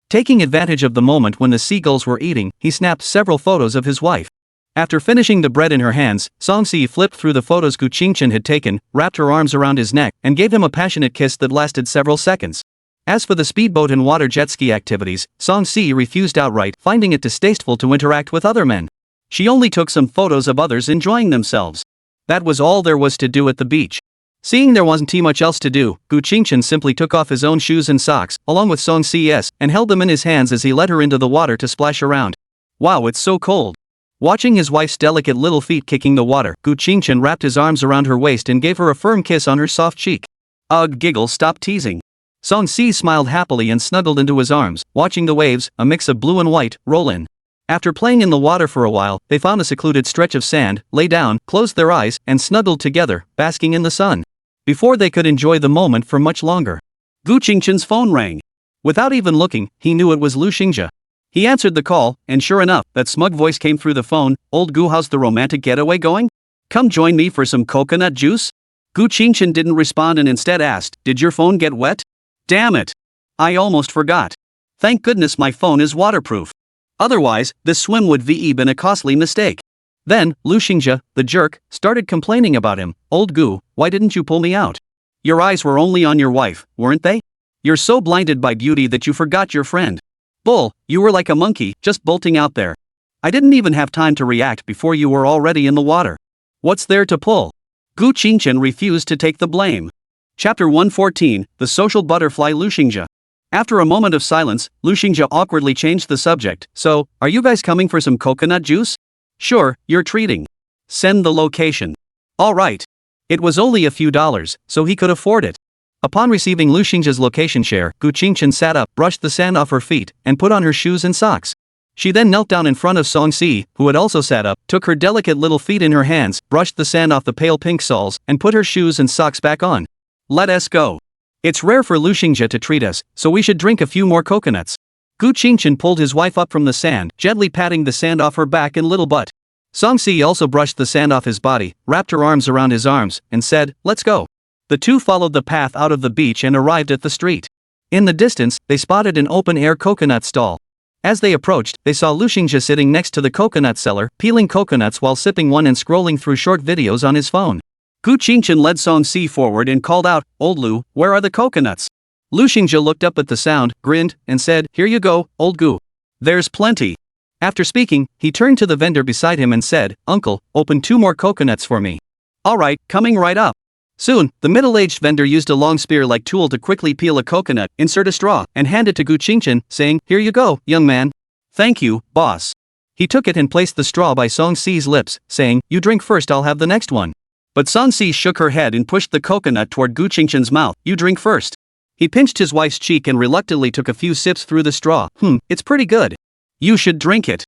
Taking advantage of the moment when the seagulls were eating, he snapped several photos of his wife. After finishing the bread in her hands, Song-si flipped through the photos Gu Qingchen had taken, wrapped her arms around his neck, and gave him a passionate kiss that lasted several seconds. As for the speedboat and water jet ski activities, Song-si refused outright, finding it distasteful to interact with other men. She only took some photos of others enjoying themselves. That was all there was to do at the beach. Seeing there wasn't too much else to do, Gu Qingchen simply took off his own shoes and socks, along with Song-si's, and held them in his hands as he led her into the water to splash around. Wow, it's so cold. Watching his wife's delicate little feet kicking the water, Gu Qingchen wrapped his arms around her waist and gave her a firm kiss on her soft cheek. Ugh, giggle, stop teasing. Song-si smiled happily and snuggled into his arms, watching the waves, a mix of blue and white, roll in. After playing in the water for a while, they found a secluded stretch of sand, lay down, closed their eyes, and snuggled together, basking in the sun. Before they could enjoy the moment for much longer, Gu Qingchen's phone rang. Without even looking, he knew it was Lu Xingzhe. He answered the call, and sure enough, that smug voice came through the phone. Old Gu, how's the romantic getaway going? Come join me for some coconut juice? Gu Qingchen didn't respond and instead asked, did your phone get wet? Damn it! I almost forgot. Thank goodness my phone is waterproof. Otherwise, this swim would have been a costly mistake. Then, Lu Xingzhe, the jerk, started complaining about him. Old Gu, why didn't you pull me out? Your eyes were only on your wife, weren't they? You're so blinded by beauty that you forgot your friend. Bull, you were like a monkey, just bolting out there. I didn't even have time to react before you were already in the water. What's there to pull? Gu Qingchen refused to take the blame. Chapter 114, The Social Butterfly. Lu Xingzhe. After a moment of silence, Lu Xingzhe awkwardly changed the subject. So, are you guys coming for some coconut juice? Sure, you're treating. Send the location. All right. It was only a few dollars, so he could afford it. Upon receiving Lu Xingzhe's location share, Gu Qingchen sat up, brushed the sand off her feet, and put on her shoes and socks. She then knelt down in front of Song-si, who had also sat up, took her delicate little feet in her hands, brushed the sand off the pale pink soles, and put her shoes and socks back on. Let us go. It's rare for Lu Xingzhe to treat us, so we should drink a few more coconuts. Gu Qingchen pulled his wife up from the sand, gently patting the sand off her back and little butt. Song-si also brushed the sand off his body, wrapped her arms around his arms, and said, let's go. The two followed the path out of the beach and arrived at the street. In the distance, they spotted an open-air coconut stall. As they approached, they saw Lu Xingzhe sitting next to the coconut seller, peeling coconuts while sipping one and scrolling through short videos on his phone. Gu Qingchen led Song-si forward and called out, Old Lu, where are the coconuts? Lu Xingzhe looked up at the sound, grinned, and said, here you go, Old Gu. There's plenty. After speaking, he turned to the vendor beside him and said, Uncle, open 2 more coconuts for me. All right, coming right up. Soon, the middle-aged vendor used a long spear-like tool to quickly peel a coconut, insert a straw, and hand it to Gu Qingchen, saying, here you go, young man. Thank you, boss. He took it and placed the straw by Song-si's lips, saying, you drink first, I'll have the next one. But Song-si shook her head and pushed the coconut toward Gu Qingchen's mouth. You drink first. He pinched his wife's cheek and reluctantly took a few sips through the straw. It's pretty good. You should drink it.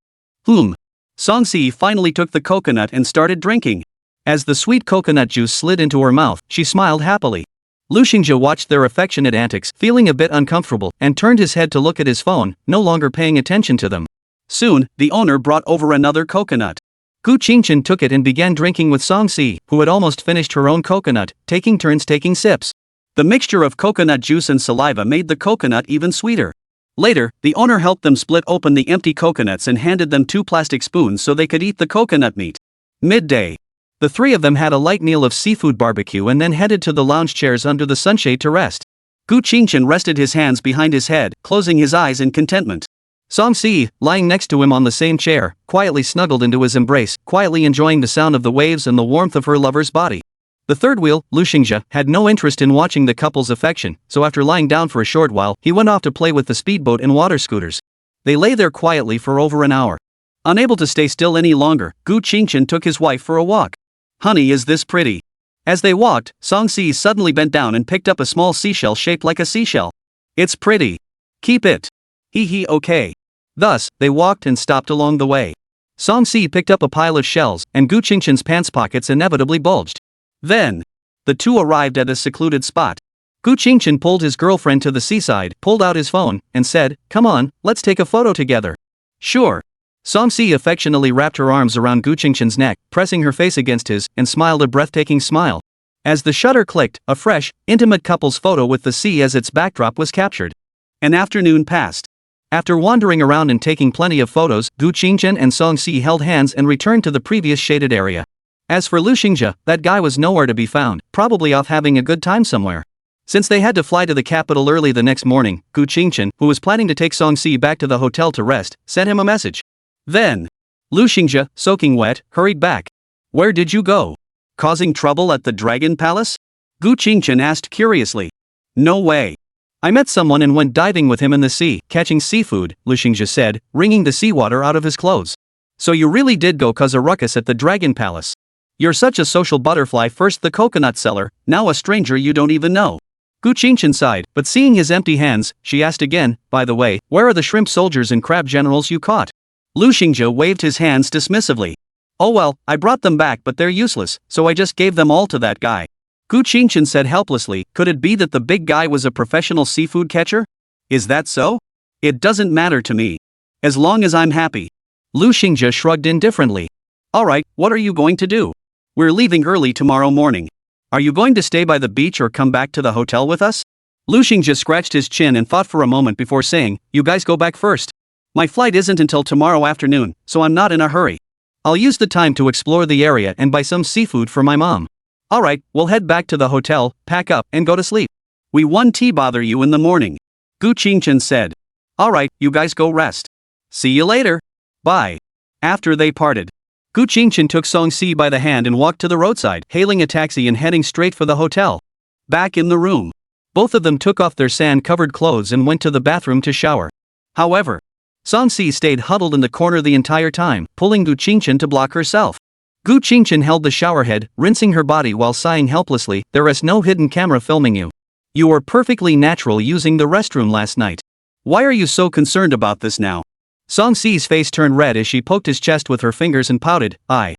Song-si finally took the coconut and started drinking. As the sweet coconut juice slid into her mouth, she smiled happily. Lu Xingzhe watched their affectionate antics, feeling a bit uncomfortable, and turned his head to look at his phone, no longer paying attention to them. Soon, the owner brought over another coconut. Gu Qingchen took it and began drinking with Song-si, who had almost finished her own coconut, taking turns taking sips. The mixture of coconut juice and saliva made the coconut even sweeter. Later, the owner helped them split open the empty coconuts and handed them 2 plastic spoons so they could eat the coconut meat. Midday. The 3 of them had a light meal of seafood barbecue and then headed to the lounge chairs under the sunshade to rest. Gu Qingchen rested his hands behind his head, closing his eyes in contentment. Song-si, lying next to him on the same chair, quietly snuggled into his embrace, quietly enjoying the sound of the waves and the warmth of her lover's body. The third wheel, Lu Xingzhe, had no interest in watching the couple's affection, so after lying down for a short while, he went off to play with the speedboat and water scooters. They lay there quietly for over an hour. Unable to stay still any longer, Gu Qingchen took his wife for a walk. Honey, is this pretty? As they walked, Song-si suddenly bent down and picked up a small seashell shaped like a seashell. It's pretty. Keep it. Hee okay. Thus, they walked and stopped along the way. Song-si picked up a pile of shells, and Gu Qingchen's pants pockets inevitably bulged. Then, the two arrived at a secluded spot. Gu Qingchen pulled his girlfriend to the seaside, pulled out his phone, and said, "Come on, let's take a photo together." "Sure." Song-si affectionately wrapped her arms around Gu Qingchen's neck, pressing her face against his, and smiled a breathtaking smile. As the shutter clicked, a fresh, intimate couple's photo with the sea as its backdrop was captured. An afternoon passed. After wandering around and taking plenty of photos, Gu Qingchen and Song-si held hands and returned to the previous shaded area. As for Lu Xingzhe, that guy was nowhere to be found, probably off having a good time somewhere. Since they had to fly to the capital early the next morning, Gu Qingchen, who was planning to take Song-si back to the hotel to rest, sent him a message. Then, Lu Xingzhe, soaking wet, hurried back. "Where did you go? Causing trouble at the Dragon Palace?" Gu Qingchen asked curiously. "No way. I met someone and went diving with him in the sea, catching seafood," Lu Xingzhe said, wringing the seawater out of his clothes. "So you really did go cause a ruckus at the Dragon Palace? You're such a social butterfly, first the coconut seller, now a stranger you don't even know." Gu Qingchen sighed, but seeing his empty hands, she asked again, "By the way, where are the shrimp soldiers and crab generals you caught?" Lu Xingzhe waved his hands dismissively. "Oh well, I brought them back but they're useless, so I just gave them all to that guy." Gu Qingchen said helplessly, "Could it be that the big guy was a professional seafood catcher?" "Is that so? It doesn't matter to me. As long as I'm happy." Lu Xingzhe shrugged indifferently. "Alright, what are you going to do? We're leaving early tomorrow morning. Are you going to stay by the beach or come back to the hotel with us?" Lu Xingzhe scratched his chin and thought for a moment before saying, "You guys go back first. My flight isn't until tomorrow afternoon, so I'm not in a hurry. I'll use the time to explore the area and buy some seafood for my mom." "Alright, we'll head back to the hotel, pack up, and go to sleep. We won't bother you in the morning," Gu Qingchen said. "Alright, you guys go rest. See you later. Bye." After they parted, Gu Qingchen took Song-si by the hand and walked to the roadside, hailing a taxi and heading straight for the hotel. Back in the room, both of them took off their sand-covered clothes and went to the bathroom to shower. However, Song-si stayed huddled in the corner the entire time, pulling Gu Qingchen to block herself. Gu Qingchen held the showerhead, rinsing her body while sighing helplessly, "There is no hidden camera filming you. You were perfectly natural using the restroom last night. Why are you so concerned about this now?" Song-si's face turned red as she poked his chest with her fingers and pouted, I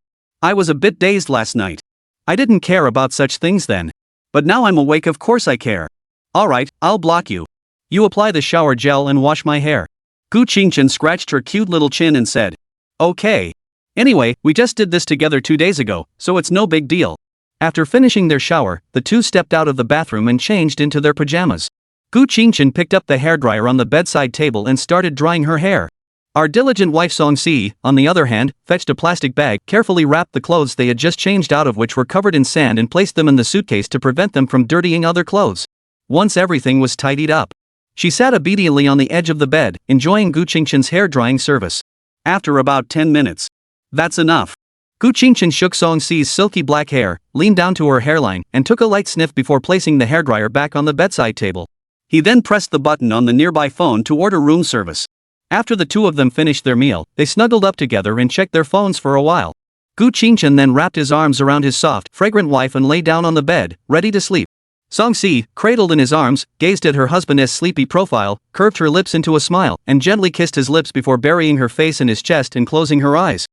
was a bit dazed last night. I didn't care about such things then. But now I'm awake, of course I care. Alright, I'll block you. You apply the shower gel and wash my hair." Gu Qingchen scratched her cute little chin and said, "Okay. Anyway, we just did this together 2 days ago, so it's no big deal." After finishing their shower, the two stepped out of the bathroom and changed into their pajamas. Gu Qingchen picked up the hairdryer on the bedside table and started drying her hair. Our diligent wife Song-si, on the other hand, fetched a plastic bag, carefully wrapped the clothes they had just changed out of, which were covered in sand, and placed them in the suitcase to prevent them from dirtying other clothes. Once everything was tidied up, she sat obediently on the edge of the bed, enjoying Gu Qingchen's hair drying service. After about 10 minutes, "That's enough." Gu Qingchen shook Song-si's silky black hair, leaned down to her hairline, and took a light sniff before placing the hairdryer back on the bedside table. He then pressed the button on the nearby phone to order room service. After the two of them finished their meal, they snuggled up together and checked their phones for a while. Gu Qingchen then wrapped his arms around his soft, fragrant wife and lay down on the bed, ready to sleep. Song-si, cradled in his arms, gazed at her husband's sleepy profile, curved her lips into a smile, and gently kissed his lips before burying her face in his chest and closing her eyes.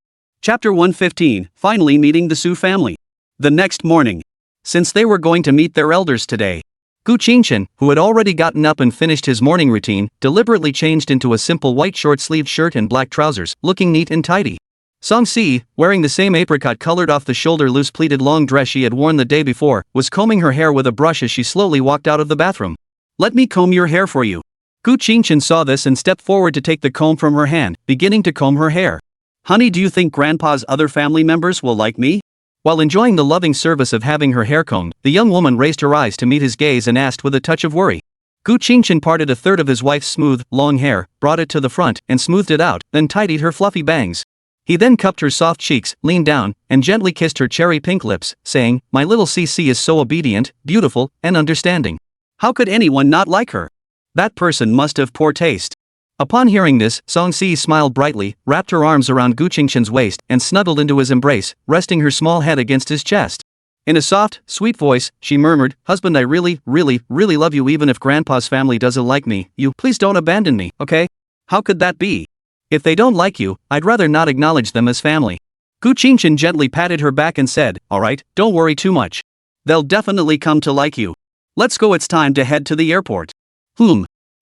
Chapter 115, Finally meeting the Su family. The next morning, since they were going to meet their elders today, Gu Qingchen, who had already gotten up and finished his morning routine, deliberately changed into a simple white short-sleeved shirt and black trousers, looking neat and tidy. Song-si, wearing the same apricot-colored off-the-shoulder loose pleated long dress she had worn the day before, was combing her hair with a brush as she slowly walked out of the bathroom. "Let me comb your hair for you." Gu Qingchen saw this and stepped forward to take the comb from her hand, beginning to comb her hair. "Honey, do you think Grandpa's other family members will like me?" While enjoying the loving service of having her hair combed, the young woman raised her eyes to meet his gaze and asked with a touch of worry. Gu Qingchen parted a third of his wife's smooth, long hair, brought it to the front, and smoothed it out, then tidied her fluffy bangs. He then cupped her soft cheeks, leaned down, and gently kissed her cherry-pink lips, saying, "My little CC is so obedient, beautiful, and understanding. How could anyone not like her? That person must have poor taste." Upon hearing this, Song-si smiled brightly, wrapped her arms around Gu Qingshan's waist, and snuggled into his embrace, resting her small head against his chest. In a soft, sweet voice, she murmured, "Husband, I really, really, really love you even if Grandpa's family doesn't like me. Please don't abandon me, okay?" "How could that be? If they don't like you, I'd rather not acknowledge them as family." Gu Qingshan gently patted her back and said, "Alright, don't worry too much. They'll definitely come to like you. Let's go, it's time to head to the airport."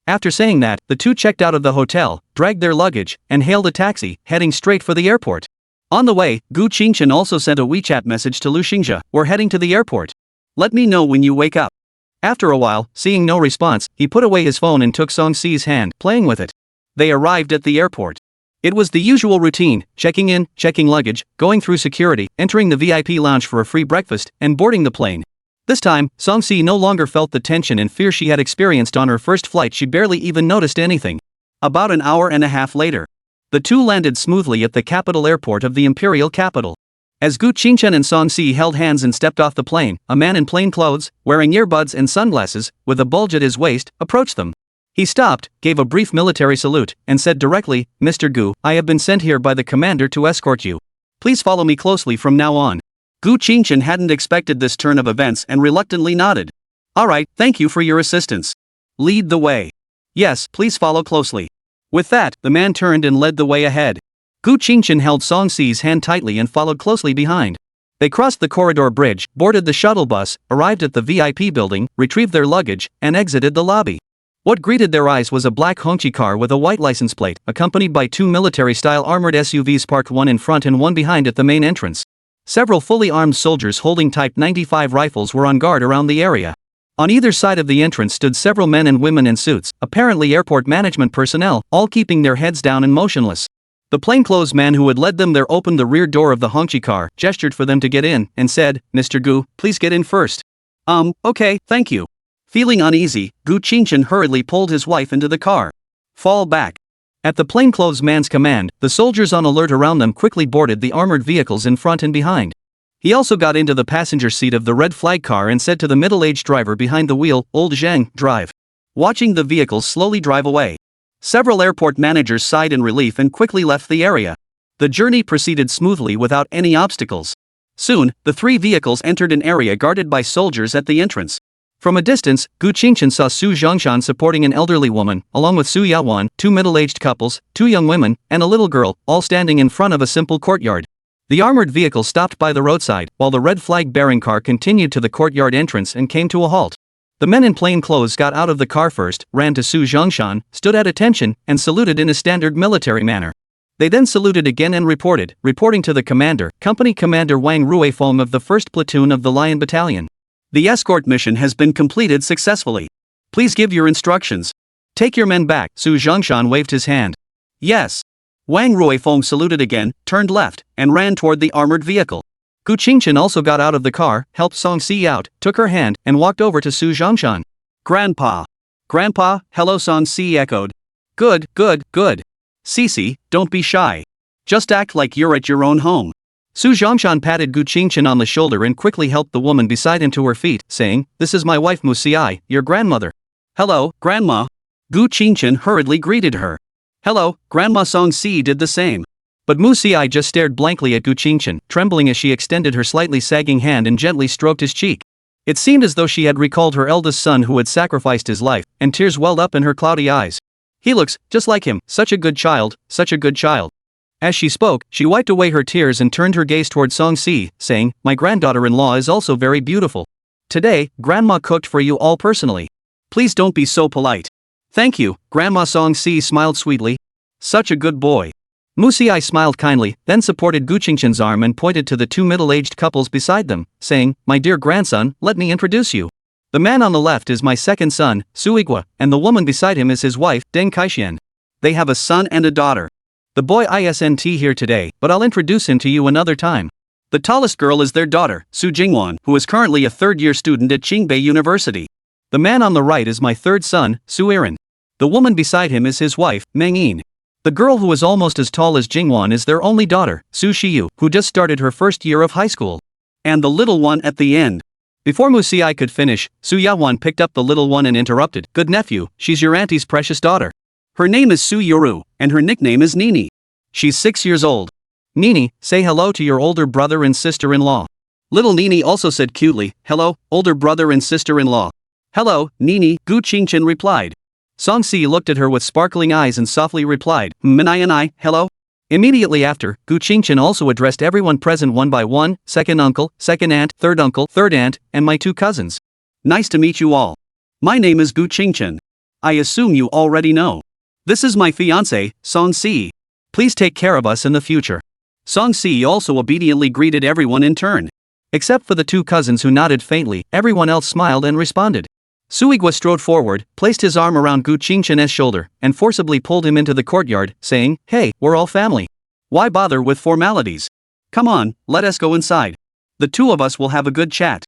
After saying that, the two checked out of the hotel, dragged their luggage, and hailed a taxi, heading straight for the airport. On the way, Gu Qingshan also sent a WeChat message to Lu Xingzhe, "We're heading to the airport. Let me know when you wake up." After a while, seeing no response, he put away his phone and took Song-si's hand, playing with it. They arrived at the airport. It was the usual routine: checking in, checking luggage, going through security, entering the VIP lounge for a free breakfast, and boarding the plane. This time, Song-si no longer felt the tension and fear she had experienced on her first flight. She barely even noticed anything. About an hour and a half later, the two landed smoothly at the capital airport of the imperial capital. As Gu Qingshan and Song-si held hands and stepped off the plane, a man in plain clothes, wearing earbuds and sunglasses, with a bulge at his waist, approached them. He stopped, gave a brief military salute, and said directly, "Mr. Gu, I have been sent here by the commander to escort you. Please follow me closely from now on." Gu Qingshan hadn't expected this turn of events and reluctantly nodded. "Alright, thank you for your assistance. Lead the way." "Yes, please follow closely." With that, the man turned and led the way ahead. Gu Qingshan held Song-si's hand tightly and followed closely behind. They crossed the corridor bridge, boarded the shuttle bus, arrived at the VIP building, retrieved their luggage, and exited the lobby. What greeted their eyes was a black Hongqi car with a white license plate, accompanied by two military-style armored SUVs parked one in front and one behind at the main entrance. Several fully armed soldiers holding Type 95 rifles were on guard around the area. On either side of the entrance stood several men and women in suits, apparently airport management personnel, all keeping their heads down and motionless. The plainclothes man who had led them there opened the rear door of the Hongqi car, gestured for them to get in, and said, "Mr. Gu, please get in first." Okay, thank you." Feeling uneasy, Gu Qingshan hurriedly pulled his wife into the car. "Fall back." At the plainclothes man's command, the soldiers on alert around them quickly boarded the armored vehicles in front and behind. He also got into the passenger seat of the red flag car and said to the middle-aged driver behind the wheel, "Old Zhang, drive." Watching the vehicles slowly drive away, several airport managers sighed in relief and quickly left the area. The journey proceeded smoothly without any obstacles. Soon, the three vehicles entered an area guarded by soldiers at the entrance. From a distance, Gu Qingshan saw Su Zhongshan supporting an elderly woman, along with Su Yawan, two middle-aged couples, two young women, and a little girl, all standing in front of a simple courtyard. The armored vehicle stopped by the roadside, while the red flag-bearing car continued to the courtyard entrance and came to a halt. The men in plain clothes got out of the car first, ran to Su Zhongshan, stood at attention, and saluted in a standard military manner. They then saluted again and reporting to the commander, Company Commander Wang Ruifeng of the 1st Platoon of the Lion Battalion. "The escort mission has been completed successfully. Please give your instructions." "Take your men back." Su Zhongshan waved his hand. "Yes." Wang Ruifeng saluted again, turned left, and ran toward the armored vehicle. Gu Qingshan also got out of the car, helped Song-si out, took her hand, and walked over to Su Zhongshan. "Grandpa." "Grandpa," hello, Song-si echoed. Good. Cece, don't be shy. Just act like you're at your own home." Su Zhongshan patted Gu Qingshan on the shoulder and quickly helped the woman beside him to her feet, saying, "This is my wife Musiai, your grandmother." "Hello, Grandma." Gu Qingshan hurriedly greeted her. "Hello, Grandma." Song-si did the same. But Musiai just stared blankly at Gu Qingshan, trembling as she extended her slightly sagging hand and gently stroked his cheek. It seemed as though she had recalled her eldest son who had sacrificed his life, and tears welled up in her cloudy eyes. "He looks just like him, such a good child, such a good child." As she spoke, she wiped away her tears and turned her gaze toward Song-si, saying, "My granddaughter-in-law is also very beautiful. Today, Grandma cooked for you all personally. Please don't be so polite." "Thank you, Grandma." Song-si smiled sweetly. "Such a good boy." Musiai smiled kindly, then supported Gu Qingshan's arm and pointed to the two middle-aged couples beside them, saying, "My dear grandson, let me introduce you. The man on the left is my second son, Su Igwa, and the woman beside him is his wife, Deng Kaixian. They have a son and a daughter. The boy isn't here today, but I'll introduce him to you another time. The tallest girl is their daughter, Su Jingwan, who is currently a third-year student at Qingbei University. The man on the right is my third son, Su Iran. The woman beside him is his wife, Meng Yin. The girl who is almost as tall as Jingwan is their only daughter, Su Shiyu, who just started her first year of high school. And the little one at the end." Before Musiai could finish, Su Yawan picked up the little one and interrupted, "Good nephew, she's your auntie's precious daughter. Her name is Su Yoru, and her nickname is Nini. She's 6 years old. Nini, say hello to your older brother and sister-in-law. Little Nini also said cutely, hello, older brother and sister-in-law. Hello, Nini, Gu Qingchen replied. Song-si looked at her with sparkling eyes and softly replied, I, hello. Immediately after, Gu Qingchen also addressed everyone present one by one, second uncle, second aunt, third uncle, third aunt, and my 2 cousins. Nice to meet you all. My name is Gu Qingchen. I assume you already know. This is my fiancé, Song-si. Please take care of us in the future. Song-si also obediently greeted everyone in turn. Except for the 2 cousins who nodded faintly, everyone else smiled and responded. Suigwa strode forward, placed his arm around Gu Qingchen's shoulder, and forcibly pulled him into the courtyard, saying, hey, we're all family. Why bother with formalities? Come on, let us go inside. The 2 of us will have a good chat.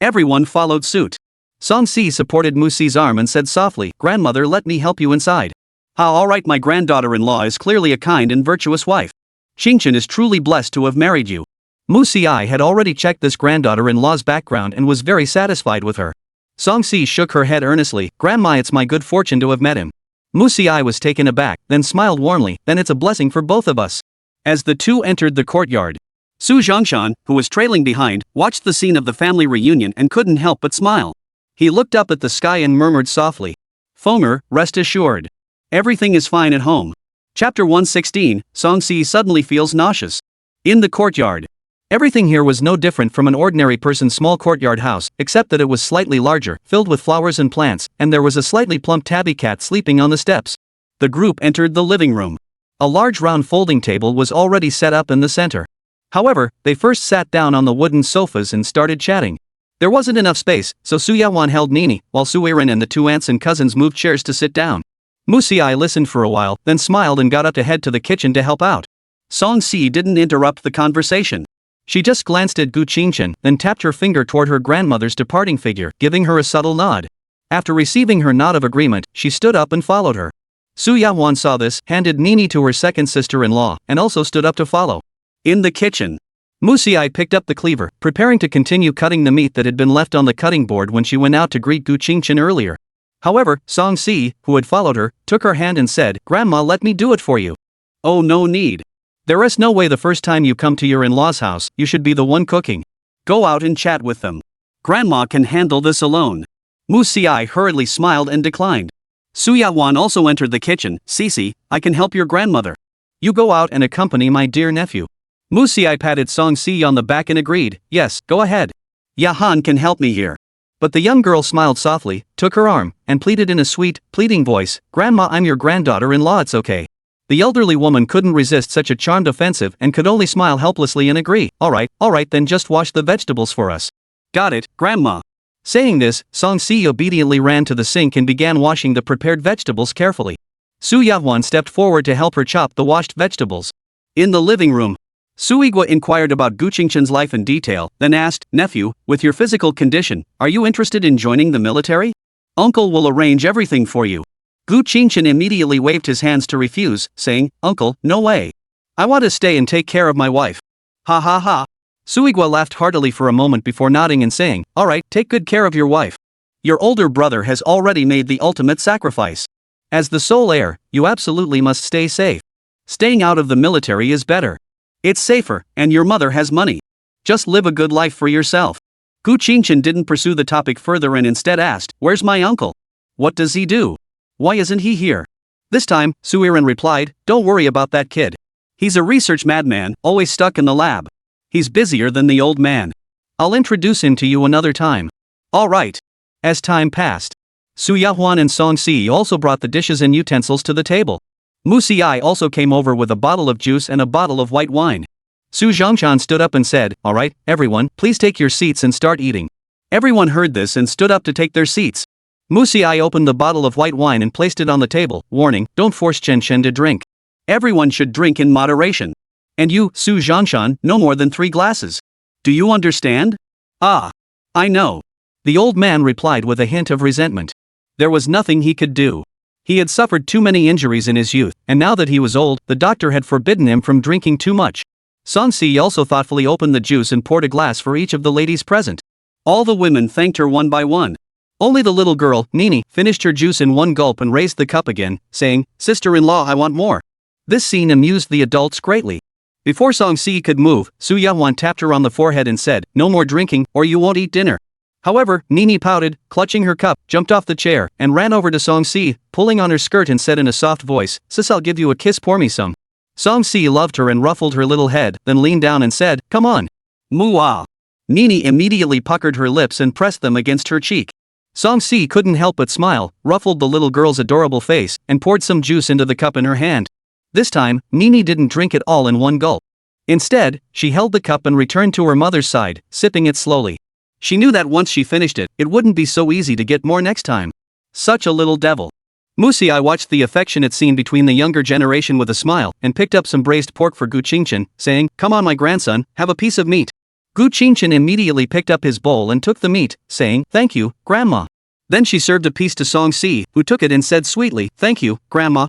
Everyone followed suit. Song-si supported Musi's arm and said softly, grandmother, let me help you inside. Alright, my granddaughter-in-law is clearly a kind and virtuous wife. Qingchen is truly blessed to have married you. Musi had already checked this granddaughter-in-law's background and was very satisfied with her. Song-si shook her head earnestly, Grandma, it's my good fortune to have met him. Musi was taken aback, then smiled warmly, then it's a blessing for both of us. As the 2 entered the courtyard, Su Zhongshan, who was trailing behind, watched the scene of the family reunion and couldn't help but smile. He looked up at the sky and murmured softly, Fonger, rest assured. Everything is fine at home. Chapter 116, Song-si suddenly feels nauseous. In the courtyard. Everything here was no different from an ordinary person's small courtyard house, except that it was slightly larger, filled with flowers and plants, and there was a slightly plump tabby cat sleeping on the steps. The group entered the living room. A large round folding table was already set up in the center. However, they first sat down on the wooden sofas and started chatting. There wasn't enough space, so Su Yawan held Nini, while Su Erin and the 2 aunts and cousins moved chairs to sit down. Musi listened for a while, then smiled and got up to head to the kitchen to help out. Song-si didn't interrupt the conversation. She just glanced at Gu Qingchen, then tapped her finger toward her grandmother's departing figure, giving her a subtle nod. After receiving her nod of agreement, she stood up and followed her. Su Yawan saw this, handed Nini to her second sister-in-law, and also stood up to follow. In the kitchen, Musi picked up the cleaver, preparing to continue cutting the meat that had been left on the cutting board when she went out to greet Gu Qingchen earlier. However, Song-si, who had followed her, took her hand and said, Grandma, let me do it for you. Oh, no need. There is no way the first time you come to your in-laws' house, you should be the one cooking. Go out and chat with them. Grandma can handle this alone. Musi hurriedly smiled and declined. Su Yawan also entered the kitchen. Sisi, I can help your grandmother. You go out and accompany my dear nephew. Musi patted Song-si on the back and agreed, yes, go ahead. Yahan can help me here. But the young girl smiled softly, took her arm, and pleaded in a sweet, pleading voice, Grandma, I'm your granddaughter-in-law, it's okay. The elderly woman couldn't resist such a charmed offensive and could only smile helplessly and agree, alright, then just wash the vegetables for us. Got it, Grandma. Saying this, Song-si obediently ran to the sink and began washing the prepared vegetables carefully. Su Yawan stepped forward to help her chop the washed vegetables. In the living room, Suigwa inquired about Gu Qingchen's life in detail, then asked, Nephew, with your physical condition, are you interested in joining the military? Uncle will arrange everything for you. Gu Qingchen immediately waved his hands to refuse, saying, Uncle, no way. I want to stay and take care of my wife. Ha ha ha. Suigwa laughed heartily for a moment before nodding and saying, alright, take good care of your wife. Your older brother has already made the ultimate sacrifice. As the sole heir, you absolutely must stay safe. Staying out of the military is better. It's safer, and your mother has money. Just live a good life for yourself. Gu Qingchen didn't pursue the topic further and instead asked, Where's my uncle? What does he do? Why isn't he here? This time, Su Erin replied, Don't worry about that kid. He's a research madman, always stuck in the lab. He's busier than the old man. I'll introduce him to you another time. All right. As time passed, Su Yahuan and Song-si also brought the dishes and utensils to the table. Musi also came over with a bottle of juice and a bottle of white wine. Su Zhongshan stood up and said, Alright, everyone, please take your seats and start eating. Everyone heard this and stood up to take their seats. Musi opened the bottle of white wine and placed it on the table, warning, Don't force Chen Shen to drink. Everyone should drink in moderation. And you, Su Zhongshan, no more than 3 glasses. Do you understand? Ah. I know. The old man replied with a hint of resentment. There was nothing he could do. He had suffered too many injuries in his youth, and now that he was old, the doctor had forbidden him from drinking too much. Song-si also thoughtfully opened the juice and poured a glass for each of the ladies present. All the women thanked her one by one. Only the little girl, Nini, finished her juice in one gulp and raised the cup again, saying, "Sister-in-law, I want more." This scene amused the adults greatly. Before Song-si could move, Soo Ya-won tapped her on the forehead and said, "No more drinking, or you won't eat dinner." However, Nini pouted, clutching her cup, jumped off the chair, and ran over to Song-si, pulling on her skirt and said in a soft voice, "Sis, I'll give you a kiss, pour me some." Song-si loved her and ruffled her little head, then leaned down and said, "Come on." Mwah. Nini immediately puckered her lips and pressed them against her cheek. Song-si couldn't help but smile, ruffled the little girl's adorable face, and poured some juice into the cup in her hand. This time, Nini didn't drink it all in one gulp. Instead, she held the cup and returned to her mother's side, sipping it slowly. She knew that once she finished it, it wouldn't be so easy to get more next time. Such a little devil. Musi-I watched the affectionate scene between the younger generation with a smile, and picked up some braised pork for Gu Qingchen, saying, "Come on my grandson, have a piece of meat." Gu Qingchen immediately picked up his bowl and took the meat, saying, "Thank you, Grandma." Then she served a piece to Song-si, who took it and said sweetly, "Thank you, Grandma."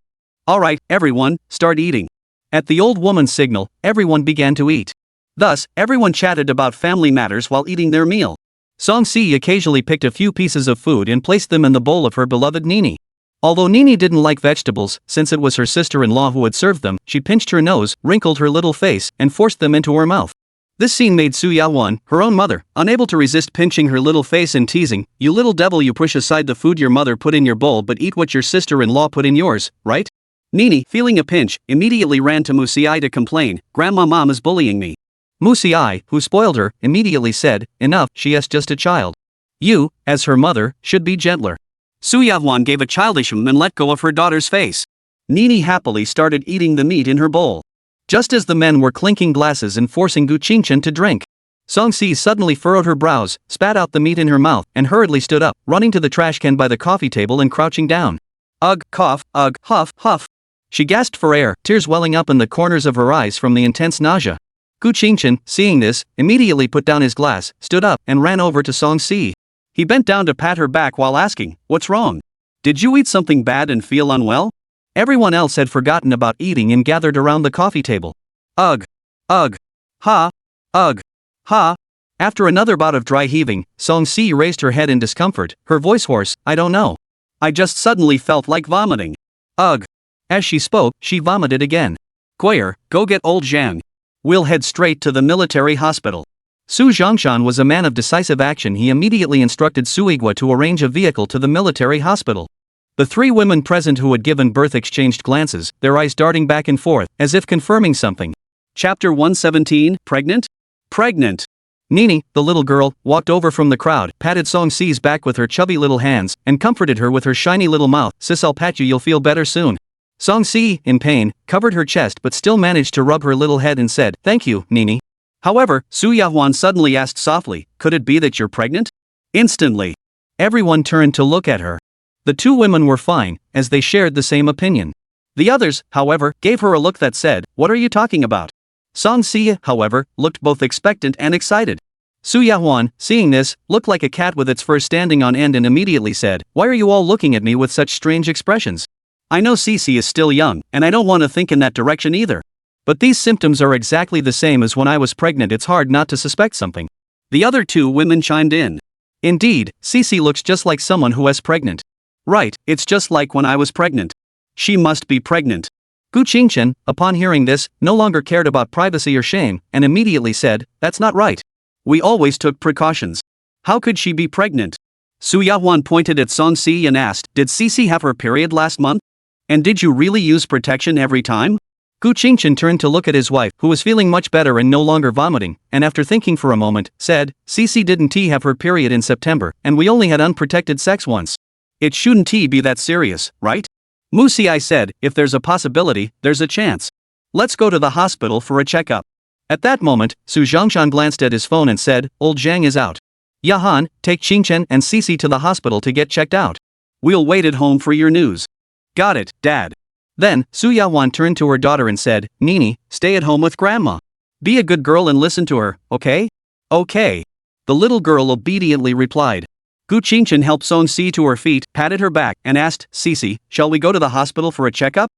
"Alright, everyone, start eating." At the old woman's signal, everyone began to eat. Thus, everyone chatted about family matters while eating their meal. Song-si occasionally picked a few pieces of food and placed them in the bowl of her beloved Nini. Although Nini didn't like vegetables, since it was her sister-in-law who had served them, she pinched her nose, wrinkled her little face, and forced them into her mouth. This scene made Soo Ya-won, her own mother, unable to resist pinching her little face and teasing, "You little devil, you push aside the food your mother put in your bowl but eat what your sister-in-law put in yours, right?" Nini, feeling a pinch, immediately ran to Musi-I to complain, "Grandma, Mom is bullying me." Musi-I, who spoiled her, immediately said, "Enough, she is just a child. You, as her mother, should be gentler." Soo Ya-won gave a childish and let go of her daughter's face. Nini happily started eating the meat in her bowl. Just as the men were clinking glasses and forcing Gu Qingchen to drink, Song-si suddenly furrowed her brows, spat out the meat in her mouth, and hurriedly stood up, running to the trash can by the coffee table and crouching down. Ugh, cough, ugh, huff, huff. She gasped for air, tears welling up in the corners of her eyes from the intense nausea. Gu Qingchen, seeing this, immediately put down his glass, stood up, and ran over to Song-si. He bent down to pat her back while asking, "What's wrong? Did you eat something bad and feel unwell?" Everyone else had forgotten about eating and gathered around the coffee table. Ugh. Ugh. Ha. Ugh. Ha. After another bout of dry heaving, Song-si raised her head in discomfort, her voice hoarse, "I don't know. I just suddenly felt like vomiting. Ugh." As she spoke, she vomited again. "Guyer, go get old Zhang. We'll head straight to the military hospital." Su Zhongshan was a man of decisive action. He immediately instructed Su Igwa to arrange a vehicle to the military hospital. The three women present who had given birth exchanged glances, their eyes darting back and forth, as if confirming something. Chapter 117, Pregnant? Pregnant. Nini, the little girl, walked over from the crowd, patted Song-si's back with her chubby little hands, and comforted her with her shiny little mouth. "Sis, I'll pat you, you'll feel better soon." Song-si, in pain, covered her chest but still managed to rub her little head and said, "Thank you, Nini." However, Soo Ya-won suddenly asked softly, "Could it be that you're pregnant?" Instantly, everyone turned to look at her. The two women were fine, as they shared the same opinion. The others, however, gave her a look that said, "What are you talking about?" Song-si, however, looked both expectant and excited. Soo Ya-won, seeing this, looked like a cat with its fur standing on end and immediately said, "Why are you all looking at me with such strange expressions? I know Cece is still young, and I don't want to think in that direction either. But these symptoms are exactly the same as when I was pregnant. It's hard not to suspect something." The other two women chimed in. "Indeed, Cece looks just like someone who is pregnant." "Right, it's just like when I was pregnant. She must be pregnant." Gu Qingchen, upon hearing this, no longer cared about privacy or shame, and immediately said, "That's not right. We always took precautions. How could she be pregnant?" Soo Ya-won pointed at Song-si and asked, "Did Cece have her period last month? And did you really use protection every time?" Gu Qingchen turned to look at his wife, who was feeling much better and no longer vomiting, and after thinking for a moment, said, "Cece didn't have her period in September, and we only had unprotected sex once. It shouldn't be that serious, right?" Musi-I said, "If there's a possibility, there's a chance. Let's go to the hospital for a checkup." At that moment, Su Zhongshan glanced at his phone and said, "Old Zhang is out. Yahan, take Qingchen and Cece to the hospital to get checked out. We'll wait at home for your news." "Got it, Dad." Then, Soo Ya-won turned to her daughter and said, "Nini, stay at home with Grandma. Be a good girl and listen to her, okay?" "Okay." The little girl obediently replied. Gu Qingchen helped Song-si to her feet, patted her back, and asked, "Cece, shall we go to the hospital for a checkup?"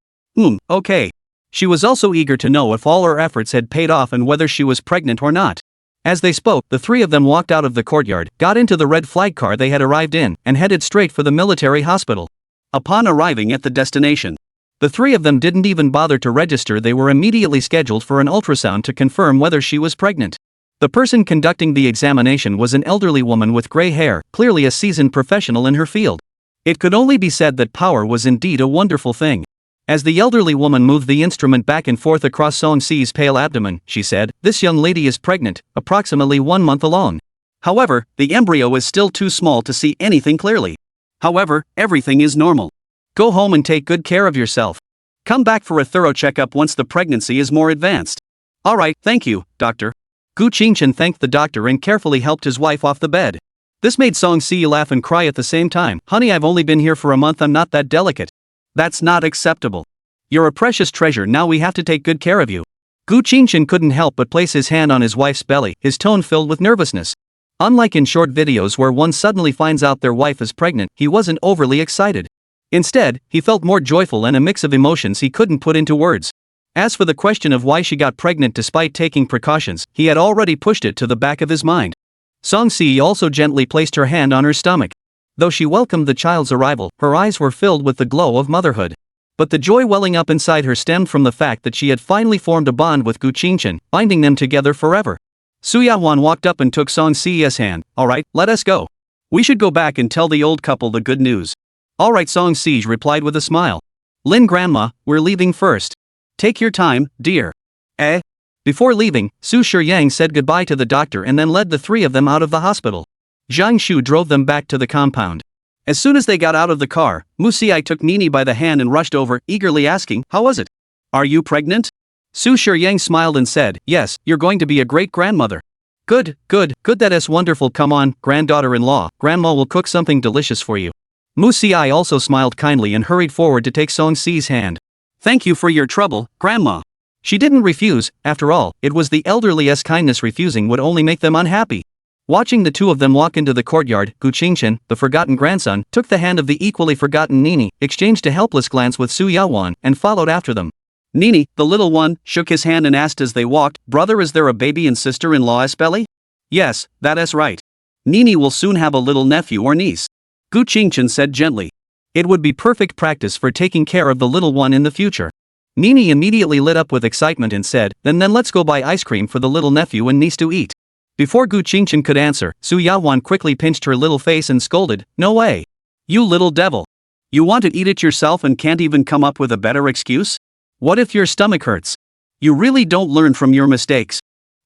Okay." She was also eager to know if all her efforts had paid off and whether she was pregnant or not. As they spoke, the three of them walked out of the courtyard, got into the red flag car they had arrived in, and headed straight for the military hospital. Upon arriving at the destination, the three of them didn't even bother to register. They were immediately scheduled for an ultrasound to confirm whether she was pregnant. The person conducting the examination was an elderly woman with gray hair, clearly a seasoned professional in her field. It could only be said that power was indeed a wonderful thing. As the elderly woman moved the instrument back and forth across Song Si's pale abdomen, she said, "This young lady is pregnant, approximately 1 month along. However, the embryo is still too small to see anything clearly. However, everything is normal. Go home and take good care of yourself. Come back for a thorough checkup once the pregnancy is more advanced." "Alright, thank you, doctor." Gu Qingchen thanked the doctor and carefully helped his wife off the bed. This made Song Si laugh and cry at the same time. "Honey, I've only been here for a month, I'm not that delicate. That's not acceptable. You're a precious treasure, now we have to take good care of you." Gu Qingchen couldn't help but place his hand on his wife's belly, his tone filled with nervousness. Unlike in short videos where one suddenly finds out their wife is pregnant, he wasn't overly excited. Instead, he felt more joyful and a mix of emotions he couldn't put into words. As for the question of why she got pregnant despite taking precautions, he had already pushed it to the back of his mind. Song Si also gently placed her hand on her stomach. Though she welcomed the child's arrival, her eyes were filled with the glow of motherhood. But the joy welling up inside her stemmed from the fact that she had finally formed a bond with Gu Qingchen, binding them together forever. Su Yahuan walked up and took Song Si's hand. "Alright, let us go. We should go back and tell the old couple the good news." "Alright," Song Si replied with a smile. "Lin grandma, we're leaving first. Take your time, dear." "Eh?" Before leaving, Su Shiyang said goodbye to the doctor and then led the three of them out of the hospital. Zhang Shu drove them back to the compound. As soon as they got out of the car, Mu Xiai took Nini by the hand and rushed over, eagerly asking, "How was it? Are you pregnant?" Su Shiyang smiled and said, "Yes, you're going to be a great grandmother." Good, that's wonderful. Come on, granddaughter-in-law, grandma will cook something delicious for you." Mu Xiai also smiled kindly and hurried forward to take Song Si's hand. "Thank you for your trouble, grandma." She didn't refuse, after all, it was the elderly's kindness. Refusing would only make them unhappy. Watching the two of them walk into the courtyard, Gu Qingchen, the forgotten grandson, took the hand of the equally forgotten Nini, exchanged a helpless glance with Su Yahuan, and followed after them. Nini, the little one, shook his hand and asked as they walked, "Brother, is there a baby in sister-in-law's belly?" "Yes, that is right. Nini will soon have a little nephew or niece," Gu Qingchen said gently. "It would be perfect practice for taking care of the little one in the future." Nini immediately lit up with excitement and said, then let's go buy ice cream for the little nephew and niece to eat." Before Gu Qingchen could answer, Su Yahuan quickly pinched her little face and scolded, "No way. You little devil. You want to eat it yourself and can't even come up with a better excuse? What if your stomach hurts? You really don't learn from your mistakes."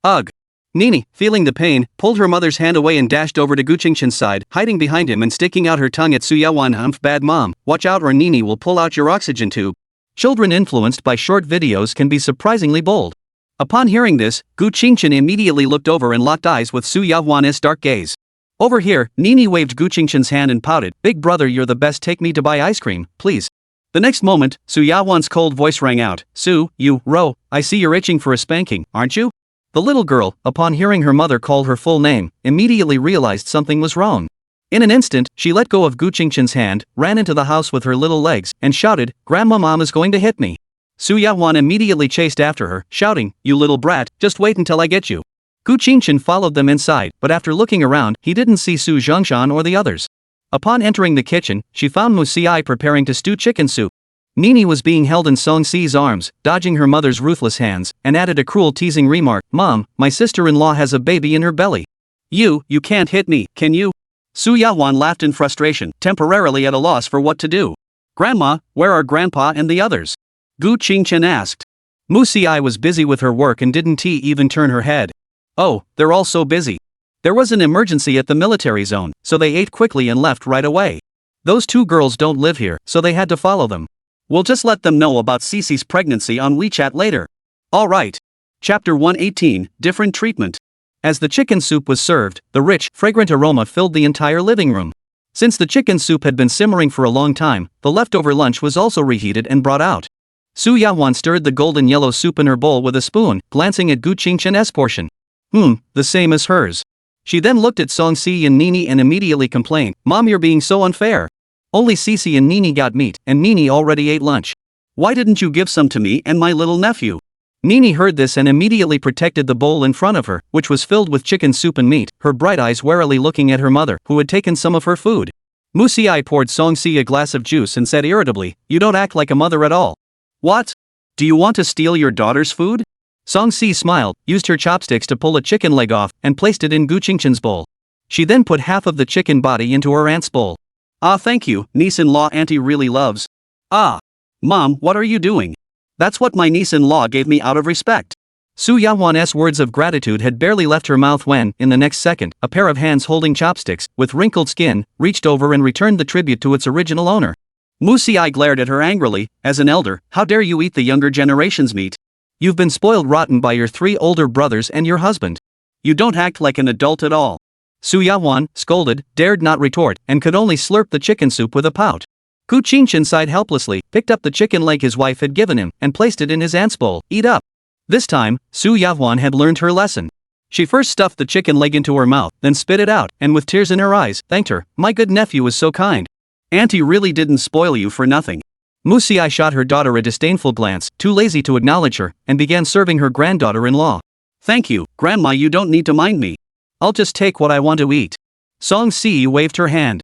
Ugh. Nini, feeling the pain, pulled her mother's hand away and dashed over to Gu Qingchen's side, hiding behind him and sticking out her tongue at Su Yahuan. "Humph, bad mom, watch out or Nini will pull out your oxygen tube." Children influenced by short videos can be surprisingly bold. Upon hearing this, Gu Qingchen immediately looked over and locked eyes with Su Yahuan's dark gaze. "Over here," Nini waved Gu Qingchen's hand and pouted, "Big brother, you're the best, take me to buy ice cream, please." The next moment, Su Yahuan's cold voice rang out, "Su, I see you're itching for a spanking, aren't you?" The little girl, upon hearing her mother call her full name, immediately realized something was wrong. In an instant, she let go of Gu Qingchen's hand, ran into the house with her little legs, and shouted, "Grandma, mom is going to hit me." Su Yahuan immediately chased after her, shouting, "You little brat, just wait until I get you." Gu Qingchen followed them inside, but after looking around, he didn't see Su Zhongshan or the others. Upon entering the kitchen, she found Mu Xiai preparing to stew chicken soup. Nini was being held in Song Si's arms, dodging her mother's ruthless hands, and added a cruel teasing remark, "Mom, my sister-in-law has a baby in her belly. You can't hit me, can you?" Su Yahuan laughed in frustration, temporarily at a loss for what to do. "Grandma, where are Grandpa and the others?" Gu Qingchen asked. Mu Xiai was busy with her work and didn't even turn her head. "Oh, they're all so busy. There was an emergency at the military zone, so they ate quickly and left right away. Those two girls don't live here, so they had to follow them. We'll just let them know about Cece's pregnancy on WeChat later." Alright. Chapter 118, Different Treatment. As the chicken soup was served, the rich, fragrant aroma filled the entire living room. Since the chicken soup had been simmering for a long time, the leftover lunch was also reheated and brought out. Su Yahuan stirred the golden yellow soup in her bowl with a spoon, glancing at Gu Qingchen's portion. The same as hers. She then looked at Song Si and Nini and immediately complained, "Mom, you're being so unfair. Only Cece and Nini got meat, and Nini already ate lunch. Why didn't you give some to me and my little nephew?" Nini heard this and immediately protected the bowl in front of her, which was filled with chicken soup and meat, her bright eyes warily looking at her mother, who had taken some of her food. Musiai poured Songsi a glass of juice and said irritably, "You don't act like a mother at all." "What? Do you want to steal your daughter's food?" Songsi smiled, used her chopsticks to pull a chicken leg off, and placed it in Gu Qingchen's bowl. She then put half of the chicken body into her aunt's bowl. "Ah, thank you, niece-in-law auntie really loves." "Ah. Mom, what are you doing?" "That's what my niece-in-law gave me out of respect." Su Yawan's words of gratitude had barely left her mouth when, in the next second, a pair of hands holding chopsticks, with wrinkled skin, reached over and returned the tribute to its original owner. Musiai glared at her angrily. "As an elder, how dare you eat the younger generation's meat? You've been spoiled rotten by your 3 older brothers and your husband. You don't act like an adult at all." Su Yawan, scolded, dared not retort, and could only slurp the chicken soup with a pout. Gu Qingchen sighed helplessly, picked up the chicken leg his wife had given him, and placed it in his aunt's bowl. "Eat up." This time, Su Yawan had learned her lesson. She first stuffed the chicken leg into her mouth, then spit it out, and with tears in her eyes, thanked her. "My good nephew was so kind. Auntie really didn't spoil you for nothing." Musiai shot her daughter a disdainful glance, too lazy to acknowledge her, and began serving her granddaughter-in-law. "Thank you, Grandma, you don't need to mind me. I'll just take what I want to eat." Song Si waved her hand.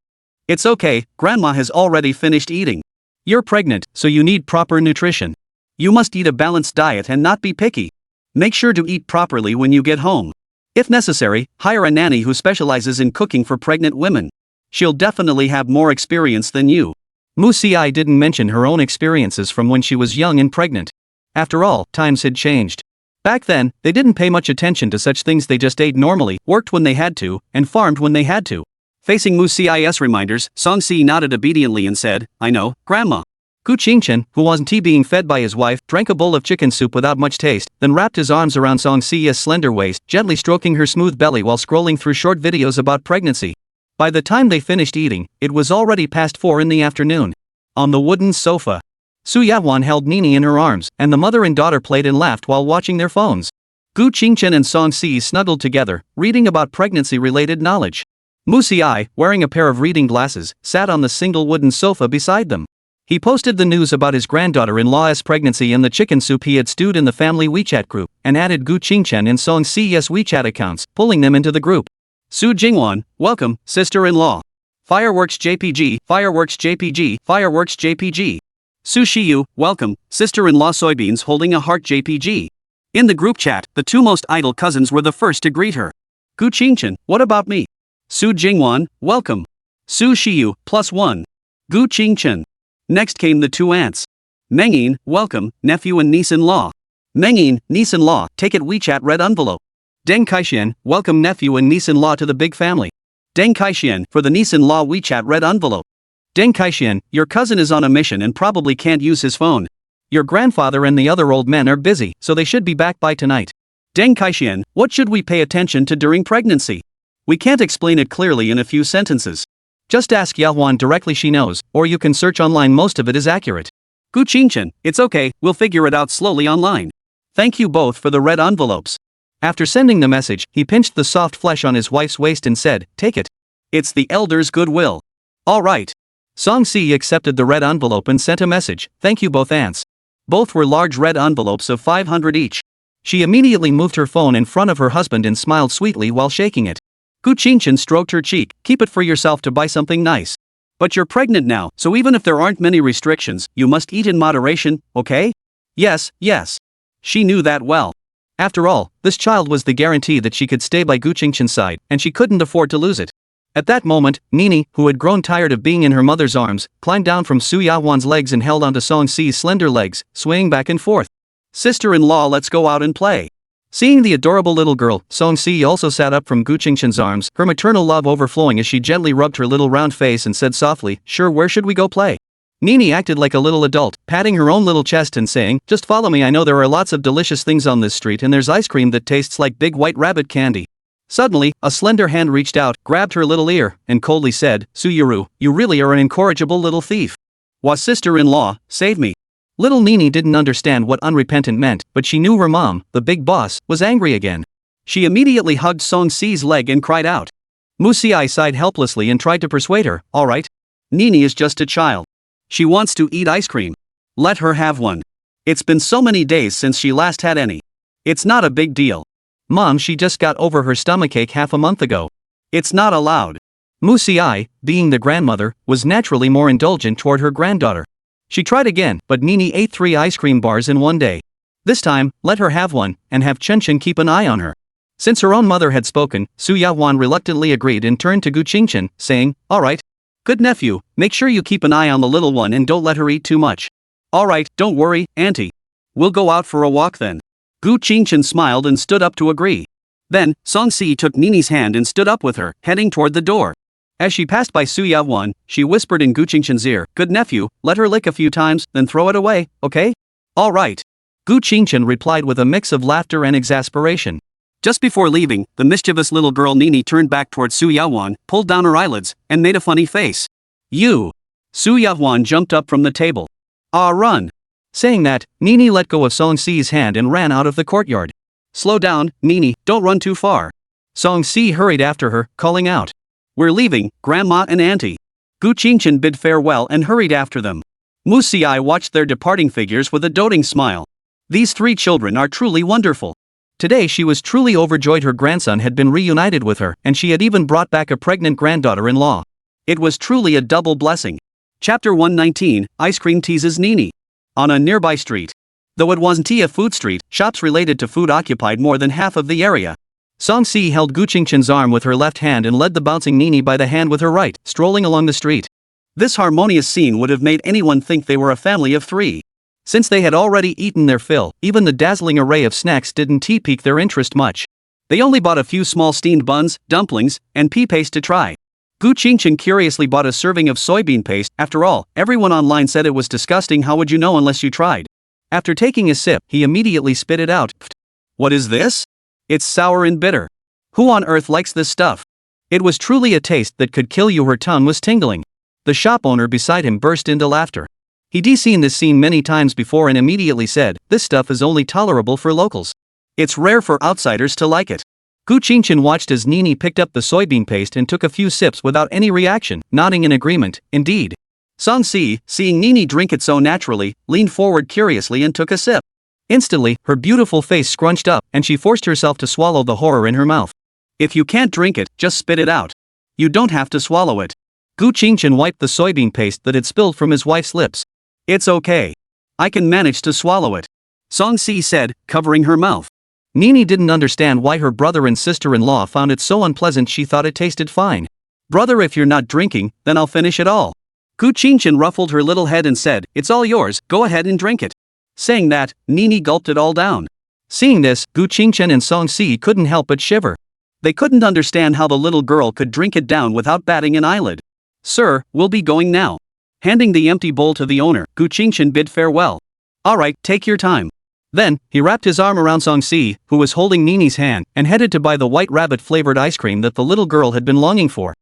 "It's okay, Grandma has already finished eating. You're pregnant, so you need proper nutrition. You must eat a balanced diet and not be picky. Make sure to eat properly when you get home. If necessary, hire a nanny who specializes in cooking for pregnant women. She'll definitely have more experience than you." Musiai didn't mention her own experiences from when she was young and pregnant. After all, times had changed. Back then, they didn't pay much attention to such things, they just ate normally, worked when they had to, and farmed when they had to. Facing Musiai's reminders, Songsi nodded obediently and said, "I know, Grandma." Gu Qingchen, who wasn't being fed by his wife, drank a bowl of chicken soup without much taste, then wrapped his arms around Songsi's slender waist, gently stroking her smooth belly while scrolling through short videos about pregnancy. By the time they finished eating, it was already past 4 in the afternoon. On the wooden sofa, Su Yawan held Nini in her arms, and the mother and daughter played and laughed while watching their phones. Gu Qingchen and Songsi snuggled together, reading about pregnancy-related knowledge. Musiai, wearing a pair of reading glasses, sat on the single wooden sofa beside them. He posted the news about his granddaughter-in-law's pregnancy and the chicken soup he had stewed in the family WeChat group, and added Gu Qingchen and Song Si's WeChat accounts, pulling them into the group. Su Jingwan, welcome, sister-in-law. Fireworks JPG, fireworks JPG, fireworks JPG. Su Shiyu, welcome, sister-in-law soybeans holding a heart JPG. In the group chat, the 2 most idle cousins were the first to greet her. Gu Qingchen, what about me? Su Jingwan, welcome. Su Shiyu, +1. Gu Qingchen. Next came the 2 aunts. Mengyin, welcome, nephew and niece-in-law. Mengyin, niece-in-law, take it WeChat red envelope. Deng Kaixian, welcome nephew and niece-in-law to the big family. Deng Kaixian, for the niece-in-law WeChat red envelope. Deng Kaixian, your cousin is on a mission and probably can't use his phone. Your grandfather and the other old men are busy, so they should be back by tonight. Deng Kaixian, what should we pay attention to during pregnancy? We can't explain it clearly in a few sentences. Just ask Yahuan directly, she knows, or you can search online, most of it is accurate. Gu Qingchen, it's okay, we'll figure it out slowly online. Thank you both for the red envelopes. After sending the message, he pinched the soft flesh on his wife's waist and said, take it. It's the elder's goodwill. All right. Song Si accepted the red envelope and sent a message, thank you both aunts. Both were large red envelopes of 500 each. She immediately moved her phone in front of her husband and smiled sweetly while shaking it. Gu Qingchen stroked her cheek, keep it for yourself to buy something nice. But you're pregnant now, so even if there aren't many restrictions, you must eat in moderation, okay? Yes, yes. She knew that well. After all, this child was the guarantee that she could stay by Gu Qingchen's side, and she couldn't afford to lose it. At that moment, Nini, who had grown tired of being in her mother's arms, climbed down from Su Yawan's legs and held onto Song Si's slender legs, swaying back and forth. Sister-in-law, let's go out and play. Seeing the adorable little girl, Song Si also sat up from Gu Qingchen's arms, her maternal love overflowing as she gently rubbed her little round face and said softly, sure, where should we go play? Nini acted like a little adult, patting her own little chest and saying, just follow me, I know there are lots of delicious things on this street and there's ice cream that tastes like big white rabbit candy. Suddenly, a slender hand reached out, grabbed her little ear, and coldly said, Suyuru, you really are an incorrigible little thief. Was sister-in-law, save me. Little Nini didn't understand what unrepentant meant, but she knew her mom, the big boss, was angry again. She immediately hugged Song Si's leg and cried out. Musiai sighed helplessly and tried to persuade her, alright. Nini is just a child. She wants to eat ice cream. Let her have one. It's been so many days since she last had any. It's not a big deal. Mom, she just got over her stomachache half a month ago. It's not allowed. Musi, being the grandmother, was naturally more indulgent toward her granddaughter. She tried again, but Nini ate 3 ice cream bars in one day. This time, let her have one, and have Chenchen keep an eye on her. Since her own mother had spoken, Su Yahuan reluctantly agreed and turned to Gu Qingchen, saying, "Alright. Good nephew, make sure you keep an eye on the little one and don't let her eat too much." "Alright, don't worry, auntie. We'll go out for a walk then." Gu Qingchen smiled and stood up to agree. Then, Songsi took Nini's hand and stood up with her, heading toward the door. As she passed by Su Yahuan, she whispered in Gu Qingchen's ear, "Good nephew, let her lick a few times, then throw it away, okay?" "Alright." Gu Qingchen replied with a mix of laughter and exasperation. Just before leaving, the mischievous little girl Nini turned back toward Su Yahuan, pulled down her eyelids, and made a funny face. "You!" Su Yahuan jumped up from the table. "Ah, run!" Saying that, Nini let go of Song Si's hand and ran out of the courtyard. "Slow down, Nini, don't run too far." Song Si hurried after her, calling out, "We're leaving, Grandma and Auntie." Gu Qingchen bid farewell and hurried after them. Musi watched their departing figures with a doting smile. These 3 children are truly wonderful. Today she was truly overjoyed her grandson had been reunited with her, and she had even brought back a pregnant granddaughter-in-law. It was truly a double blessing. Chapter 119, Ice Cream Teases Nini. On a nearby street. Though it wasn't a food street, shops related to food occupied more than half of the area. Song Si held Gu Qingchen's arm with her left hand and led the bouncing Nini by the hand with her right, strolling along the street. This harmonious scene would have made anyone think they were a family of 3. Since they had already eaten their fill, even the dazzling array of snacks didn't pique their interest much. They only bought a few small steamed buns, dumplings, and pea paste to try. Gu Qingchen curiously bought a serving of soybean paste. After all, everyone online said it was disgusting. How would you know unless you tried? After taking a sip, he immediately spit it out. "What is this? It's sour and bitter. Who on earth likes this stuff?" It was truly a taste that could kill you. Her tongue was tingling. The shop owner beside him burst into laughter. He'd seen this scene many times before and immediately said, "This stuff is only tolerable for locals. It's rare for outsiders to like it." Gu Qingchen watched as Nini picked up the soybean paste and took a few sips without any reaction, nodding in agreement. Indeed. Song Si, seeing Nini drink it so naturally, leaned forward curiously and took a sip. Instantly, her beautiful face scrunched up, and she forced herself to swallow the horror in her mouth. "If you can't drink it, just spit it out. You don't have to swallow it." Gu Qingchen wiped the soybean paste that had spilled from his wife's lips. "It's okay. I can manage to swallow it," Song Si said, covering her mouth. Nini didn't understand why her brother and sister-in-law found it so unpleasant. She thought it tasted fine. "Brother, if you're not drinking, then I'll finish it all." Gu Qingchen ruffled her little head and said, "It's all yours, go ahead and drink it." Saying that, Nini gulped it all down. Seeing this, Gu Qingchen and Song Si couldn't help but shiver. They couldn't understand how the little girl could drink it down without batting an eyelid. "Sir, we'll be going now." Handing the empty bowl to the owner, Gu Qingchen bid farewell. "Alright, take your time." Then, he wrapped his arm around Song Si, who was holding Nini's hand, and headed to buy the white rabbit-flavored ice cream that the little girl had been longing for.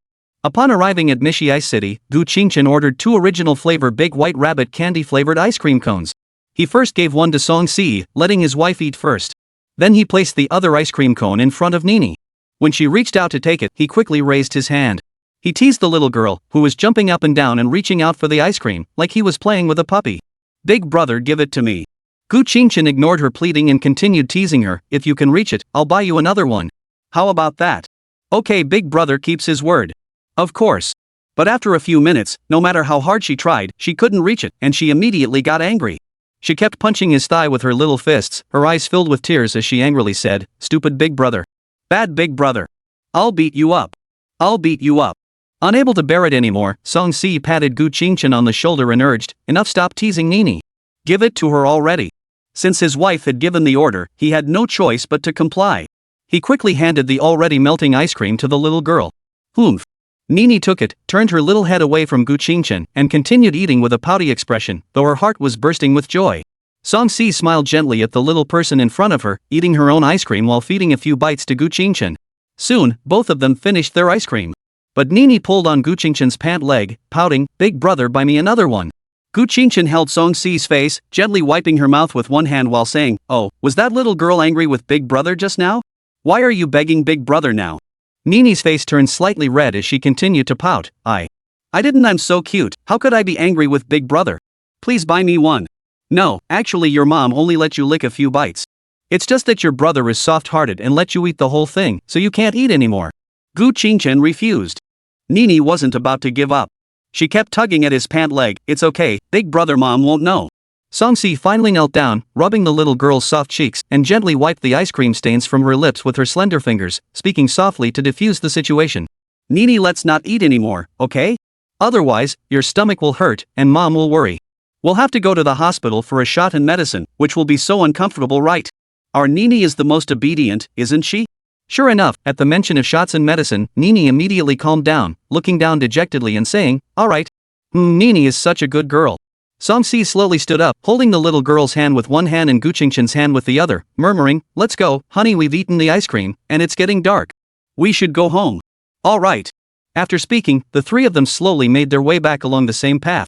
Upon arriving at Mishi Ice City, Gu Qingchen ordered 2 original flavor big white rabbit candy-flavored ice cream cones. He first gave one to Song Si, letting his wife eat first. Then he placed the other ice cream cone in front of Nini. When she reached out to take it, he quickly raised his hand. He teased the little girl, who was jumping up and down and reaching out for the ice cream, like he was playing with a puppy. "Big brother, give it to me." Gu Qingchen ignored her pleading and continued teasing her. "If you can reach it, I'll buy you another one. How about that?" Okay, big brother keeps his word. Of course. But after a few minutes, no matter how hard she tried, she couldn't reach it, and she immediately got angry. She kept punching his thigh with her little fists, her eyes filled with tears as she angrily said, "Stupid big brother. Bad big brother. I'll beat you up. I'll beat you up." Unable to bear it anymore, Song Si patted Gu Qingchen on the shoulder and urged, "Enough, stop teasing Nini. Give it to her already." Since his wife had given the order, he had no choice but to comply. He quickly handed the already melting ice cream to the little girl. "Humph." Nini took it, turned her little head away from Gu Qingchen, and continued eating with a pouty expression, though her heart was bursting with joy. Song Si smiled gently at the little person in front of her, eating her own ice cream while feeding a few bites to Gu Qingchen. Soon, both of them finished their ice cream. But Nini pulled on Gu Qingchen's pant leg, pouting, "Big brother, buy me another one." Gu Qingchen held Song Si's face, gently wiping her mouth with one hand while saying, "Oh, was that little girl angry with big brother just now? Why are you begging big brother now?" Nini's face turned slightly red as she continued to pout. I didn't. I'm so cute, how could I be angry with big brother? Please buy me one." No, actually your mom only let you lick a few bites. It's just that your brother is soft-hearted and let you eat the whole thing, so you can't eat anymore. Gu Qingchen refused. Nini wasn't about to give up. She kept tugging at his pant leg. It's okay, big brother mom won't know. Songsi finally knelt down, rubbing the little girl's soft cheeks, and gently wiped the ice cream stains from her lips with her slender fingers, speaking softly to diffuse the situation. Nini, let's not eat anymore, okay? Otherwise, your stomach will hurt, and mom will worry. We'll have to go to the hospital for a shot and medicine, which will be so uncomfortable, right? Our Nini is the most obedient, isn't she? Sure enough, at the mention of shots and medicine, Nini immediately calmed down, looking down dejectedly and saying, "Alright. Nini is such a good girl." Songsi slowly stood up, holding the little girl's hand with one hand and Gu Qingchen's hand with the other, murmuring, "Let's go, honey, we've eaten the ice cream, and it's getting dark. We should go home." "Alright." After speaking, the three of them slowly made their way back along the same path.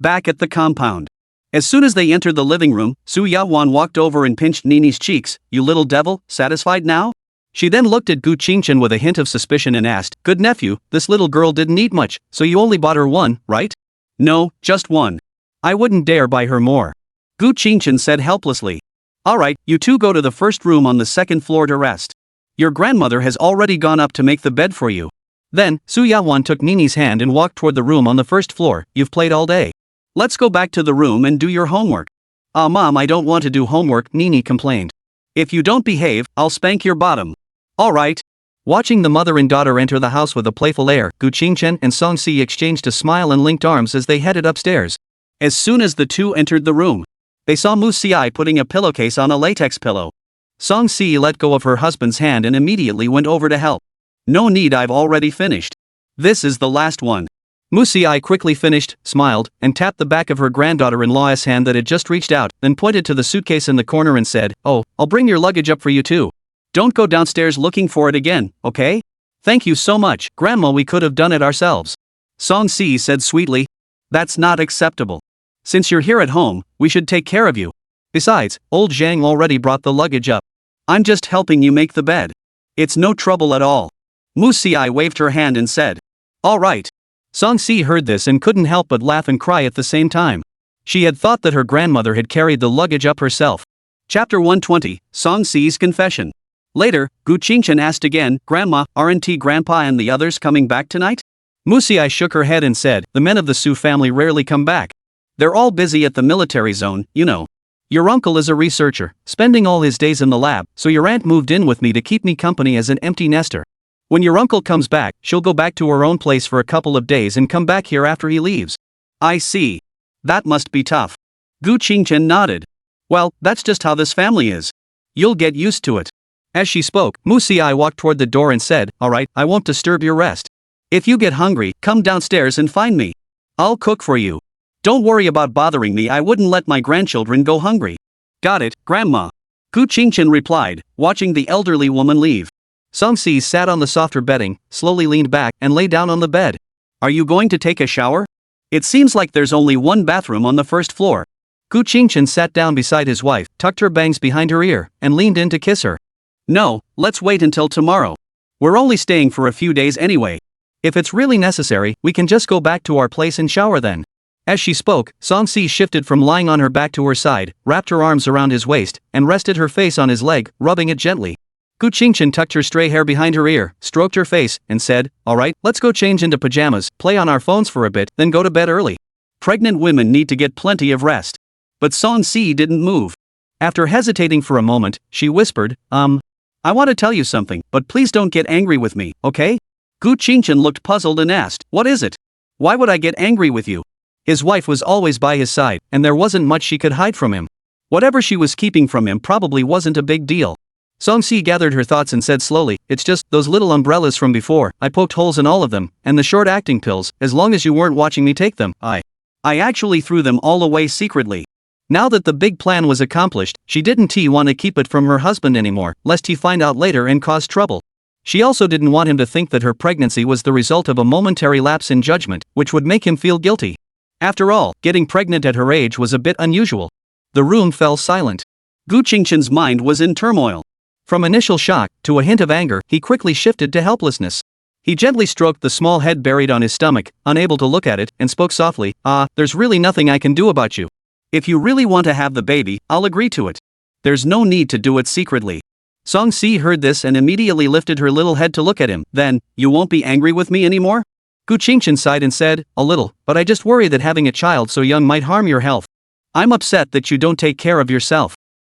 Back at the compound. As soon as they entered the living room, Su Yawan walked over and pinched Nini's cheeks. "You little devil, satisfied now?" She then looked at Gu Qingchen with a hint of suspicion and asked, "Good nephew, this little girl didn't eat much, so you only bought her one, right?" "No, just one. I wouldn't dare buy her more," Gu Qingchen said helplessly. "Alright, you two go to the first room on the second floor to rest. Your grandmother has already gone up to make the bed for you." Then, Su Yawan took Nini's hand and walked toward the room on the first floor. "You've played all day. Let's go back to the room and do your homework." Mom, I don't want to do homework," Nini complained. "If you don't behave, I'll spank your bottom." "Alright." Watching the mother and daughter enter the house with a playful air, Gu Qingchen and Songsi exchanged a smile and linked arms as they headed upstairs. As soon as the two entered the room, they saw Mu Xiai putting a pillowcase on a latex pillow. Songsi let go of her husband's hand and immediately went over to help. "No need, I've already finished. This is the last one." Mu Xiai quickly finished, smiled, and tapped the back of her granddaughter-in-law's hand that had just reached out, then pointed to the suitcase in the corner and said, "Oh, I'll bring your luggage up for you too. Don't go downstairs looking for it again, okay?" "Thank you so much, Grandma, we could have done it ourselves," Songsi said sweetly. "That's not acceptable. Since you're here at home, we should take care of you. Besides, old Zhang already brought the luggage up. I'm just helping you make the bed. It's no trouble at all." Mu Xiai waved her hand and said, "Alright." Songsi heard this and couldn't help but laugh and cry at the same time. She had thought that her grandmother had carried the luggage up herself. Chapter 120, Songsi's Confession. Later, Gu Qingchen asked again, "Grandma, aren't Grandpa and the others coming back tonight?" Mu Xiai shook her head and said, "The men of the Su family rarely come back. They're all busy at the military zone, you know. Your uncle is a researcher, spending all his days in the lab, so your aunt moved in with me to keep me company as an empty nester. When your uncle comes back, she'll go back to her own place for a couple of days and come back here after he leaves." "I see. That must be tough." Gu Qingchen nodded. "Well, that's just how this family is. You'll get used to it." As she spoke, Mu Xiai walked toward the door and said, "Alright, I won't disturb your rest. If you get hungry, come downstairs and find me. I'll cook for you. Don't worry about bothering me, I wouldn't let my grandchildren go hungry." "Got it, Grandma," Gu Qingchen replied, watching the elderly woman leave. Songsi sat on the softer bedding, slowly leaned back, and lay down on the bed. "Are you going to take a shower? It seems like there's only one bathroom on the first floor." Gu Qingchen sat down beside his wife, tucked her bangs behind her ear, and leaned in to kiss her. "No, let's wait until tomorrow. We're only staying for a few days anyway. If it's really necessary, we can just go back to our place and shower then." As she spoke, Songsi shifted from lying on her back to her side, wrapped her arms around his waist, and rested her face on his leg, rubbing it gently. Gu Qingchen tucked her stray hair behind her ear, stroked her face, and said, "Alright, let's go change into pajamas, play on our phones for a bit, then go to bed early." Pregnant women need to get plenty of rest. But Songsi didn't move. After hesitating for a moment, she whispered, "I want to tell you something, but please don't get angry with me, okay?" Gu Qingchen looked puzzled and asked, "What is it? Why would I get angry with you?" His wife was always by his side, and there wasn't much she could hide from him. Whatever she was keeping from him probably wasn't a big deal. Songsi gathered her thoughts and said slowly, "It's just, those little umbrellas from before, I poked holes in all of them, and the short-acting pills, as long as you weren't watching me take them, I actually threw them all away secretly." Now that the big plan was accomplished, she didn't want to keep it from her husband anymore, lest he find out later and cause trouble. She also didn't want him to think that her pregnancy was the result of a momentary lapse in judgment, which would make him feel guilty. After all, getting pregnant at her age was a bit unusual. The room fell silent. Gu Qingchen's mind was in turmoil. From initial shock to a hint of anger, he quickly shifted to helplessness. He gently stroked the small head buried on his stomach, unable to look at it, and spoke softly, "There's really nothing I can do about you. If you really want to have the baby, I'll agree to it. There's no need to do it secretly. Song-si heard this and immediately lifted her little head to look at him. Then, you won't be angry with me anymore? Gu Qingchen sighed and said, a little, but I just worry that having a child so young might harm your health. I'm upset that you don't take care of yourself.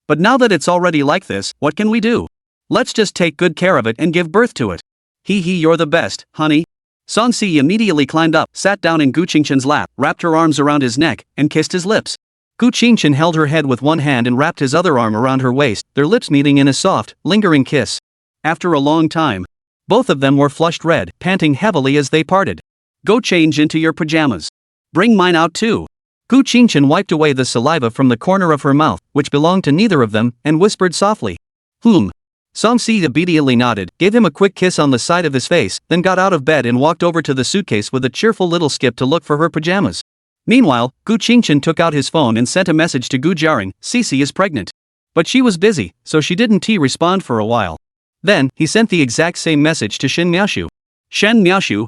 But now that it's already like this, what can we do? Let's just take good care of it and give birth to it. Hee hee, you're the best, honey. Song-si immediately climbed up, sat down in Gu Qingchen's lap, wrapped her arms around his neck, and kissed his lips. Gu Qingchen held her head with one hand and wrapped his other arm around her waist, their lips meeting in a soft, lingering kiss. After a long time, both of them were flushed red, panting heavily as they parted. Go change into your pajamas. Bring mine out too. Gu Qingchen wiped away the saliva from the corner of her mouth, which belonged to neither of them, and whispered softly. Song-si obediently nodded, gave him a quick kiss on the side of his face, then got out of bed and walked over to the suitcase with a cheerful little skip to look for her pajamas. Meanwhile, Gu Qingchen took out his phone and sent a message to Gu Jiaran, Cici is pregnant. But she was busy, so she didn't respond for a while. Then, he sent the exact same message to Shen Miaoshu. Shen Miaoshu, ?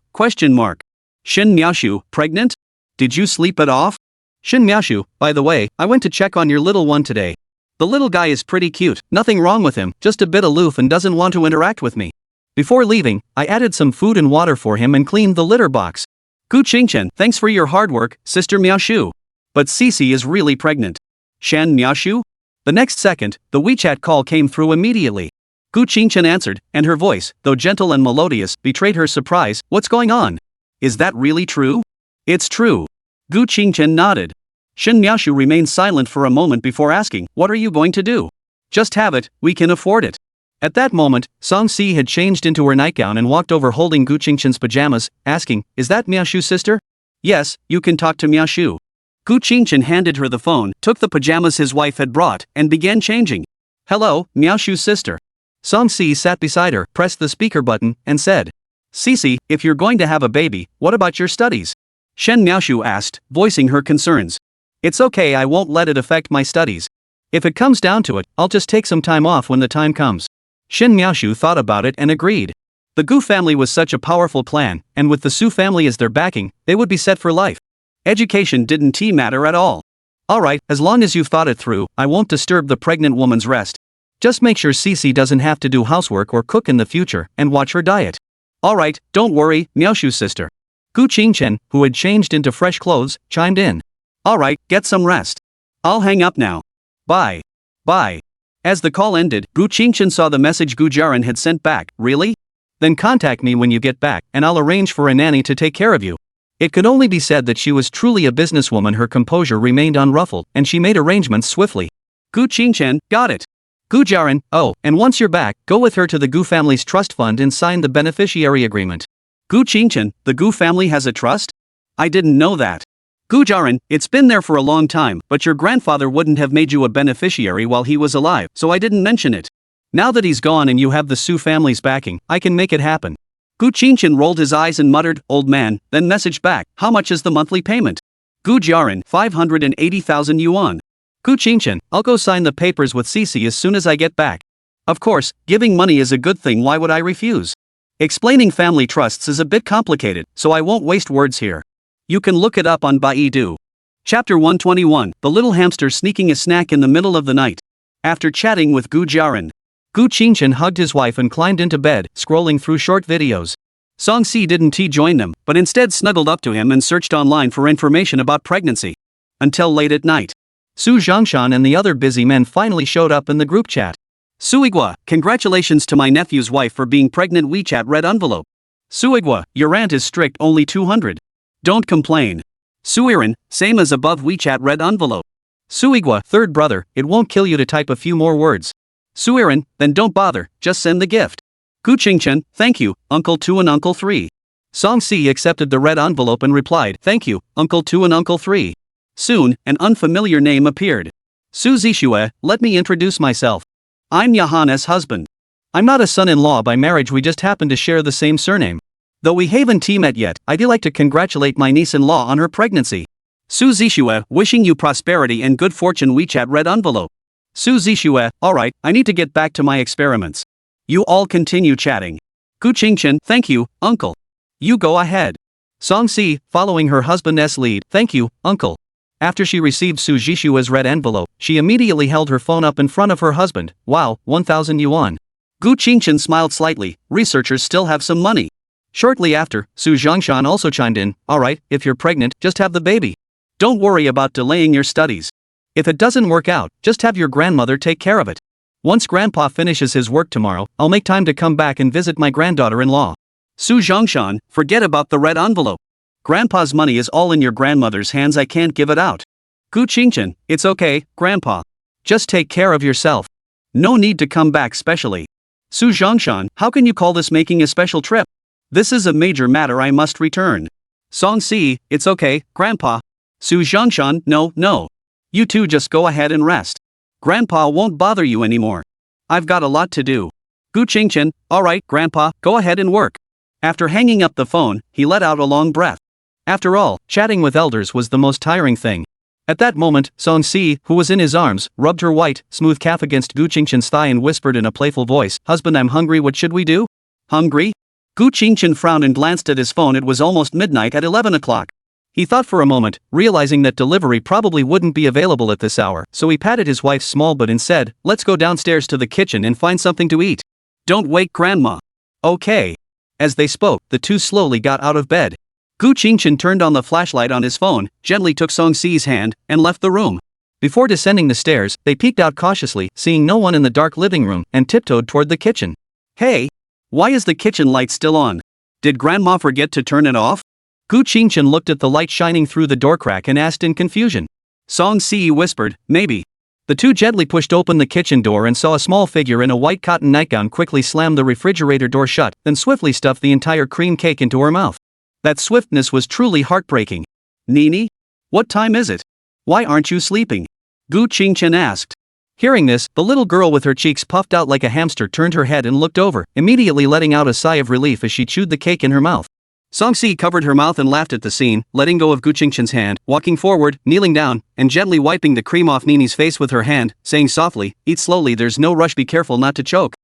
Shen Miaoshu, pregnant? Did you sleep it off? Shen Miaoshu, by the way, I went to check on your little one today. The little guy is pretty cute, nothing wrong with him, just a bit aloof and doesn't want to interact with me. Before leaving, I added some food and water for him and cleaned the litter box. Gu Qingchen, thanks for your hard work, Sister Miaoshu. But Cici is really pregnant. Shan Miaoshu? The next second, the WeChat call came through immediately. Gu Qingchen answered, and her voice, though gentle and melodious, betrayed her surprise. What's going on? Is that really true? It's true. Gu Qingchen nodded. Shen Miaoshu remained silent for a moment before asking, what are you going to do? Just have it, we can afford it. At that moment, Song-si had changed into her nightgown and walked over holding Gu Qingchen's pajamas, asking, is that Miaoshu's sister? Yes, you can talk to Miaoshu. Gu Qingchen handed her the phone, took the pajamas his wife had brought, and began changing. Hello, Miaoshu's sister. Song-si sat beside her, pressed the speaker button, and said, Cici, if you're going to have a baby, what about your studies? Shen Miaoshu asked, voicing her concerns. It's okay, I won't let it affect my studies. If it comes down to it, I'll just take some time off when the time comes. Shen Miaoshu thought about it and agreed. The Gu family was such a powerful clan, and with the Su family as their backing, they would be set for life. Education didn't matter at all. Alright, as long as you've thought it through, I won't disturb the pregnant woman's rest. Just make sure Cici doesn't have to do housework or cook in the future, and watch her diet. Alright, don't worry, Miaoshu's sister. Gu Qingchen, who had changed into fresh clothes, chimed in. Alright, get some rest. I'll hang up now. Bye. Bye. As the call ended, Gu Qingchen saw the message Gu Jiaran had sent back. Really? Then contact me when you get back, and I'll arrange for a nanny to take care of you. It could only be said that she was truly a businesswoman. Her composure remained unruffled, and she made arrangements swiftly. Gu Qingchen, got it. Gu Jiaran, oh, and once you're back, go with her to the Gu family's trust fund and sign the beneficiary agreement. Gu Qingchen, the Gu family has a trust? I didn't know that. Gu Jiaran, it's been there for a long time, but your grandfather wouldn't have made you a beneficiary while he was alive, so I didn't mention it. Now that he's gone and you have the Su family's backing, I can make it happen. Gu Qingchen rolled his eyes and muttered, old man, then messaged back, how much is the monthly payment? Gu Jiaran, 580,000 yuan. Gu Qingchen, I'll go sign the papers with Cici as soon as I get back. Of course, giving money is a good thing, why would I refuse? Explaining family trusts is a bit complicated, so I won't waste words here. You can look it up on Baidu. Chapter 121, The Little Hamster Sneaking a Snack in the Middle of the Night. After chatting with Gu Jiaran, Gu Qingchen hugged his wife and climbed into bed, scrolling through short videos. Song-si didn't join them, but instead snuggled up to him and searched online for information about pregnancy. Until late at night. Su Zhongshan and the other busy men finally showed up in the group chat. Suigwa, congratulations to my nephew's wife for being pregnant. WeChat red envelope. Suigwa, your aunt is strict, only 200. Don't complain. Suiran, same as above. WeChat red envelope. Suigwa, third brother, it won't kill you to type a few more words. Suiran, then don't bother, just send the gift. Gu Qingchen, thank you, Uncle 2 and Uncle 3. Song-si accepted the red envelope and replied, thank you, Uncle 2 and Uncle 3. Soon, an unfamiliar name appeared. Su Zishue, let me introduce myself. I'm Yahan's husband. I'm not a son-in-law by marriage, we just happen to share the same surname. Though we haven't met yet, I'd like to congratulate my niece-in-law on her pregnancy. Su Zishue, wishing you prosperity and good fortune. WeChat red envelope. Su Zishue, alright, I need to get back to my experiments. You all continue chatting. Gu Qingchen, thank you, uncle. You go ahead. Song-si, following her husband's lead, thank you, uncle. After she received Su Jishua's red envelope, she immediately held her phone up in front of her husband. Wow, 1,000 yuan. Gu Qingchen smiled slightly, researchers still have some money. Shortly after, Su Zhongshan also chimed in, alright, if you're pregnant, just have the baby. Don't worry about delaying your studies. If it doesn't work out, just have your grandmother take care of it. Once grandpa finishes his work tomorrow, I'll make time to come back and visit my granddaughter-in-law. Su Zhongshan, forget about the red envelope. Grandpa's money is all in your grandmother's hands, I can't give it out. Gu Qingchen, it's okay, grandpa. Just take care of yourself. No need to come back specially. Su Zhongshan, how can you call this making a special trip? This is a major matter, I must return. Song Si, it's okay, grandpa. Su Zhongshan, no. You two just go ahead and rest. Grandpa won't bother you anymore. I've got a lot to do. Gu Qingchen, alright, grandpa, go ahead and work. After hanging up the phone, he let out a long breath. After all, chatting with elders was the most tiring thing. At that moment, Song Si, who was in his arms, rubbed her white, smooth calf against Gu Qingchen's thigh and whispered in a playful voice, "Husband, I'm hungry, what should we do?" Hungry? Gu Qingchen frowned and glanced at his phone. It was almost midnight at 11 o'clock. He thought for a moment, realizing that delivery probably wouldn't be available at this hour, so he patted his wife's small butt and said, "Let's go downstairs to the kitchen and find something to eat." Don't wake grandma. Okay. As they spoke, the two slowly got out of bed. Gu Qingchen turned on the flashlight on his phone, gently took Song Si's hand, and left the room. Before descending the stairs, they peeked out cautiously, seeing no one in the dark living room, and tiptoed toward the kitchen. Hey! Why is the kitchen light still on? Did grandma forget to turn it off? Gu Qingchen looked at the light shining through the door crack and asked in confusion. Song Si whispered, maybe. The two gently pushed open the kitchen door and saw a small figure in a white cotton nightgown quickly slam the refrigerator door shut, then swiftly stuff the entire cream cake into her mouth. That swiftness was truly heartbreaking. Nini? What time is it? Why aren't you sleeping? Gu Qingchen asked. Hearing this, the little girl with her cheeks puffed out like a hamster turned her head and looked over, immediately letting out a sigh of relief as she chewed the cake in her mouth. Song Si covered her mouth and laughed at the scene, letting go of Gu Qingchen's hand, walking forward, kneeling down, and gently wiping the cream off Nini's face with her hand, saying softly, "Eat slowly, there's no rush, be careful not to choke."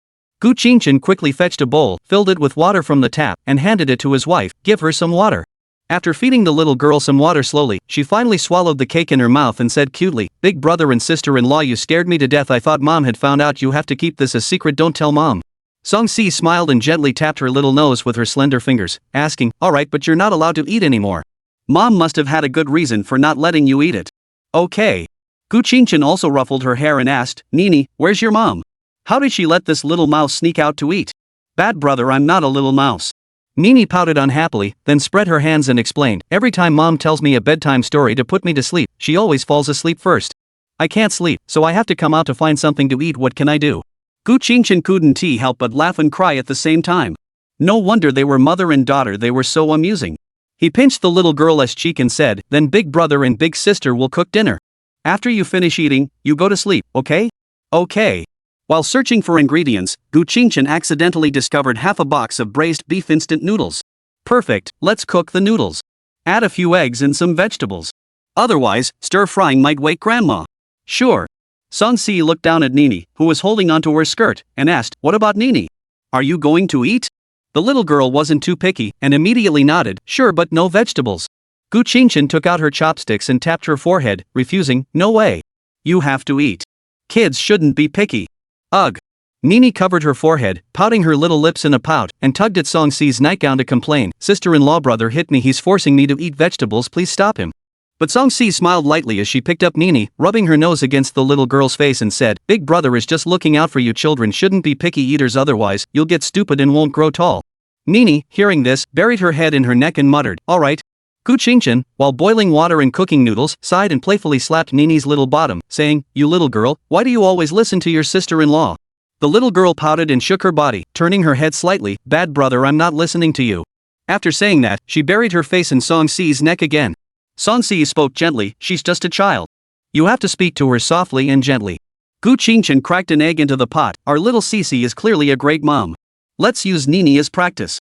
Gu Qingchen quickly fetched a bowl, filled it with water from the tap, and handed it to his wife. "Give her some water." After feeding the little girl some water slowly, she finally swallowed the cake in her mouth and said cutely, "Big brother and sister-in-law, you scared me to death. I thought mom had found out. You have to keep this a secret, don't tell mom." Song Si smiled and gently tapped her little nose with her slender fingers, asking, "Alright, but you're not allowed to eat anymore." Mom must have had a good reason for not letting you eat it. Okay. Gu Qingchen also ruffled her hair and asked, "Nini, where's your mom? How did she let this little mouse sneak out to eat?" "Bad brother, I'm not a little mouse." Nini pouted unhappily, then spread her hands and explained, "Every time mom tells me a bedtime story to put me to sleep, she always falls asleep first. I can't sleep, so I have to come out to find something to eat. What can I do?" Gu Qingchen couldn't help but laugh and cry at the same time. No wonder they were mother and daughter, they were so amusing. He pinched the little girl's cheek and said, "Then big brother and big sister will cook dinner. After you finish eating, you go to sleep, okay?" "Okay." While searching for ingredients, Gu Qingchen accidentally discovered half a box of braised beef instant noodles. "Perfect, let's cook the noodles. Add a few eggs and some vegetables. Otherwise, stir-frying might wake grandma." "Sure." Song Si looked down at Nini, who was holding onto her skirt, and asked, "What about Nini? Are you going to eat?" The little girl wasn't too picky, and immediately nodded, "Sure, but no vegetables." Gu Qingchen took out her chopsticks and tapped her forehead, refusing, "No way. You have to eat. Kids shouldn't be picky." "Ugh." Nini covered her forehead, pouting her little lips in a pout, and tugged at Song Si's nightgown to complain, "Sister-in-law, brother hit me, he's forcing me to eat vegetables, please stop him." But Song Si smiled lightly as she picked up Nini, rubbing her nose against the little girl's face and said, "Big brother is just looking out for you. Children shouldn't be picky eaters, otherwise, you'll get stupid and won't grow tall." Nini, hearing this, buried her head in her neck and muttered, "Alright." Gu Qingchen, while boiling water and cooking noodles, sighed and playfully slapped Nini's little bottom, saying, "You little girl, why do you always listen to your sister-in-law?" The little girl pouted and shook her body, turning her head slightly, "Bad brother, I'm not listening to you." After saying that, she buried her face in Song Si's neck again. Song Si spoke gently, "She's just a child. You have to speak to her softly and gently." Gu Qingchen cracked an egg into the pot, "Our little Sisi is clearly a great mom. Let's use Nini as practice."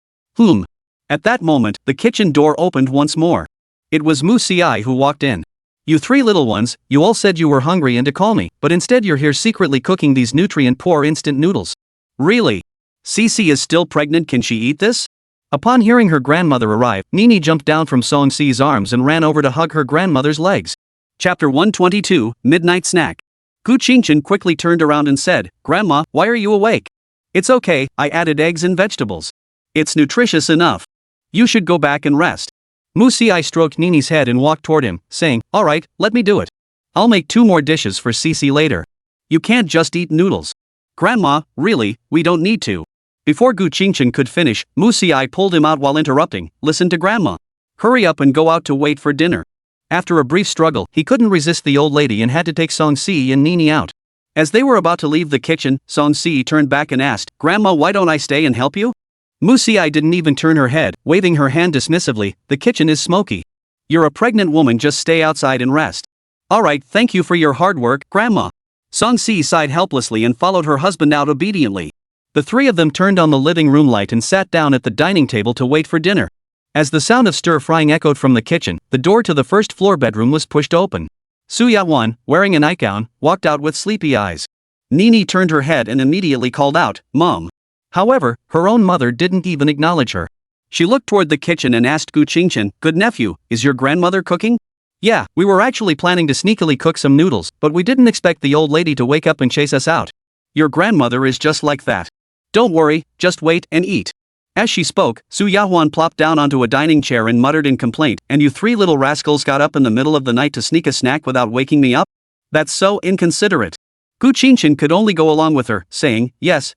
At that moment, the kitchen door opened once more. It was Mu Si who walked in. "You three little ones, you all said you were hungry and to call me, but instead you're here secretly cooking these nutrient-poor instant noodles. Really? Sisi is still pregnant, can she eat this?" Upon hearing her grandmother arrive, Nini jumped down from Song Si's arms and ran over to hug her grandmother's legs. Chapter 122, Midnight Snack. Gu Qingchen quickly turned around and said, "Grandma, why are you awake?" "It's okay, I added eggs and vegetables. It's nutritious enough. You should go back and rest." Mu Xiai stroked Nini's head and walked toward him, saying, "Alright, let me do it. I'll make 2 more dishes for Cici later. You can't just eat noodles." "Grandma, really, we don't need to." Before Gu Qingchen could finish, Mu Xiai pulled him out while interrupting, "Listen to Grandma. Hurry up and go out to wait for dinner." After a brief struggle, he couldn't resist the old lady and had to take Song Si and Nini out. As they were about to leave the kitchen, Song Si turned back and asked, "Grandma, why don't I stay and help you?" Mu Xiai didn't even turn her head, waving her hand dismissively, "The kitchen is smoky. You're a pregnant woman, just stay outside and rest." "Alright, thank you for your hard work, Grandma." Song Si sighed helplessly and followed her husband out obediently. The 3 of them turned on the living room light and sat down at the dining table to wait for dinner. As the sound of stir-frying echoed from the kitchen, the door to the first floor bedroom was pushed open. Su Yawan, wearing a nightgown, walked out with sleepy eyes. Nini turned her head and immediately called out, "Mom." However, her own mother didn't even acknowledge her. She looked toward the kitchen and asked Gu Qingchen, "Good nephew, is your grandmother cooking?" "Yeah, we were actually planning to sneakily cook some noodles, but we didn't expect the old lady to wake up and chase us out." "Your grandmother is just like that. Don't worry, just wait and eat." As she spoke, Su Yahuan plopped down onto a dining chair and muttered in complaint, "And you 3 little rascals got up in the middle of the night to sneak a snack without waking me up? That's so inconsiderate." Gu Qingchen could only go along with her, saying, yes,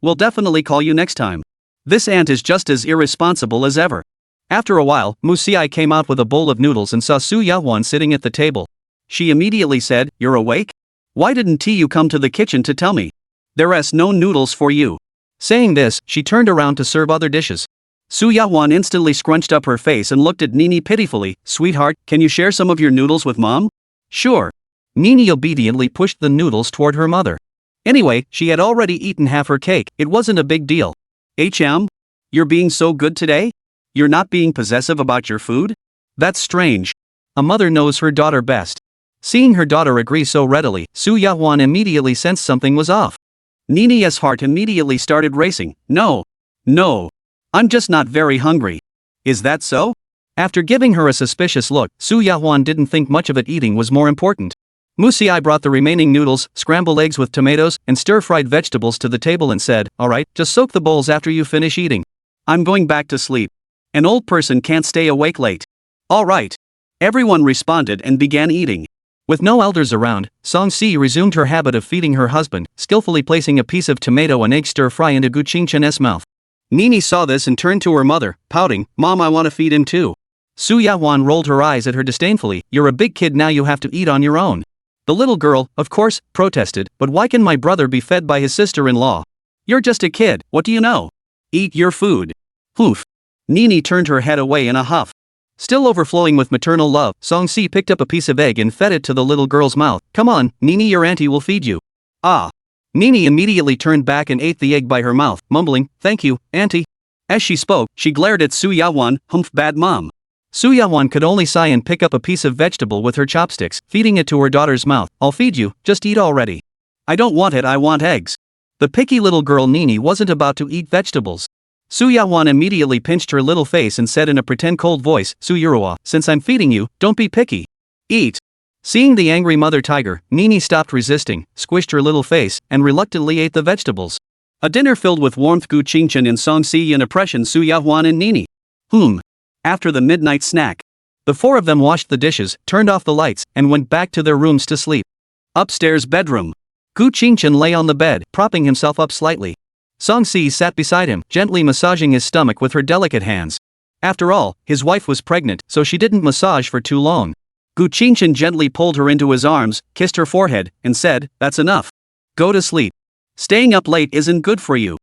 we'll definitely call you next time. This aunt is just as irresponsible as ever." After a while, Mu Xiai came out with a bowl of noodles and saw Su Yahuan sitting at the table. She immediately said, "You're awake? Why didn't you come to the kitchen to tell me? There's no noodles for you." Saying this, she turned around to serve other dishes. Su Yahuan instantly scrunched up her face and looked at Nini pitifully. "Sweetheart, can you share some of your noodles with Mom?" "Sure." Nini obediently pushed the noodles toward her mother. Anyway, she had already eaten half her cake, it wasn't a big deal. You're being so good today? You're not being possessive about your food? That's strange. A mother knows her daughter best." Seeing her daughter agree so readily, Su Yahuan immediately sensed something was off. Nini's heart immediately started racing. No, I'm just not very hungry." "Is that so?" After giving her a suspicious look, Su Yahuan didn't think much of it. Eating was more important. Mu Xiai brought the remaining noodles, scrambled eggs with tomatoes, and stir-fried vegetables to the table and said, "Alright, just soak the bowls after you finish eating. I'm going back to sleep. An old person can't stay awake late." "Alright." Everyone responded and began eating. With no elders around, Song Si resumed her habit of feeding her husband, skillfully placing a piece of tomato and egg stir-fry into Gu Qingchen's mouth. Nini saw this and turned to her mother, pouting, "Mom, I want to feed him too." Su Yahuan rolled her eyes at her disdainfully, "You're a big kid now, you have to eat on your own." The little girl, of course, protested, "But why can my brother be fed by his sister-in-law? You're just a kid, what do you know? Eat your food." "Hoof." Nini turned her head away in a huff. Still overflowing with maternal love, Song Si picked up a piece of egg and fed it to the little girl's mouth. "Come on, Nini, your auntie will feed you." "Ah." Nini immediately turned back and ate the egg by her mouth, mumbling, "Thank you, auntie." As she spoke, she glared at Su Yahuan, "Humph, bad mom." Su Yahuan could only sigh and pick up a piece of vegetable with her chopsticks, feeding it to her daughter's mouth. "I'll feed you, just eat already." "I don't want it, I want eggs." The picky little girl Nini wasn't about to eat vegetables. Su Yahuan immediately pinched her little face and said in a pretend cold voice, "Su Yuruwa, since I'm feeding you, don't be picky. Eat." Seeing the angry mother tiger, Nini stopped resisting, squished her little face, and reluctantly ate the vegetables. A dinner filled with warmth. Gu Qingchen and Song Si and oppression. Su Yahuan and Nini. After the midnight snack, the 4 of them washed the dishes, turned off the lights, and went back to their rooms to sleep. Upstairs bedroom. Gu Qingchen lay on the bed, propping himself up slightly. Song Si sat beside him, gently massaging his stomach with her delicate hands. After all, his wife was pregnant, so she didn't massage for too long. Gu Qingchen gently pulled her into his arms, kissed her forehead, and said, "That's enough. Go to sleep. Staying up late isn't good for you."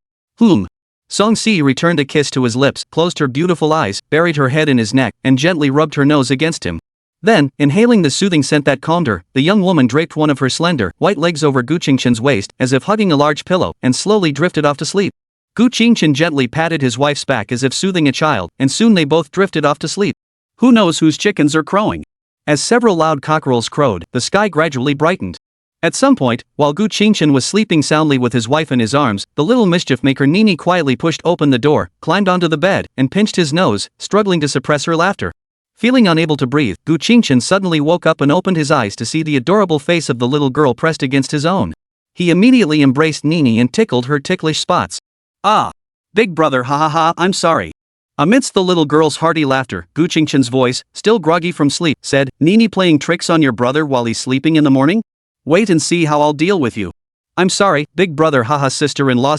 Song Si returned a kiss to his lips, closed her beautiful eyes, buried her head in his neck, and gently rubbed her nose against him. Then, inhaling the soothing scent that calmed her, the young woman draped one of her slender, white legs over Gu Qingchen's waist, as if hugging a large pillow, and slowly drifted off to sleep. Gu Qingchen gently patted his wife's back as if soothing a child, and soon they both drifted off to sleep. Who knows whose chickens are crowing? As several loud cockerels crowed, the sky gradually brightened. At some point, while Gu Qingchen was sleeping soundly with his wife in his arms, the little mischief-maker Nini quietly pushed open the door, climbed onto the bed, and pinched his nose, struggling to suppress her laughter. Feeling unable to breathe, Gu Qingchen suddenly woke up and opened his eyes to see the adorable face of the little girl pressed against his own. He immediately embraced Nini and tickled her ticklish spots. Ah! Big brother, ha ha ha, I'm sorry. Amidst the little girl's hearty laughter, Gu Qingchen's voice, still groggy from sleep, said, Nini playing tricks on your brother while he's sleeping in the morning? Wait and see how I'll deal with you. I'm sorry, big brother, haha, sister-in-law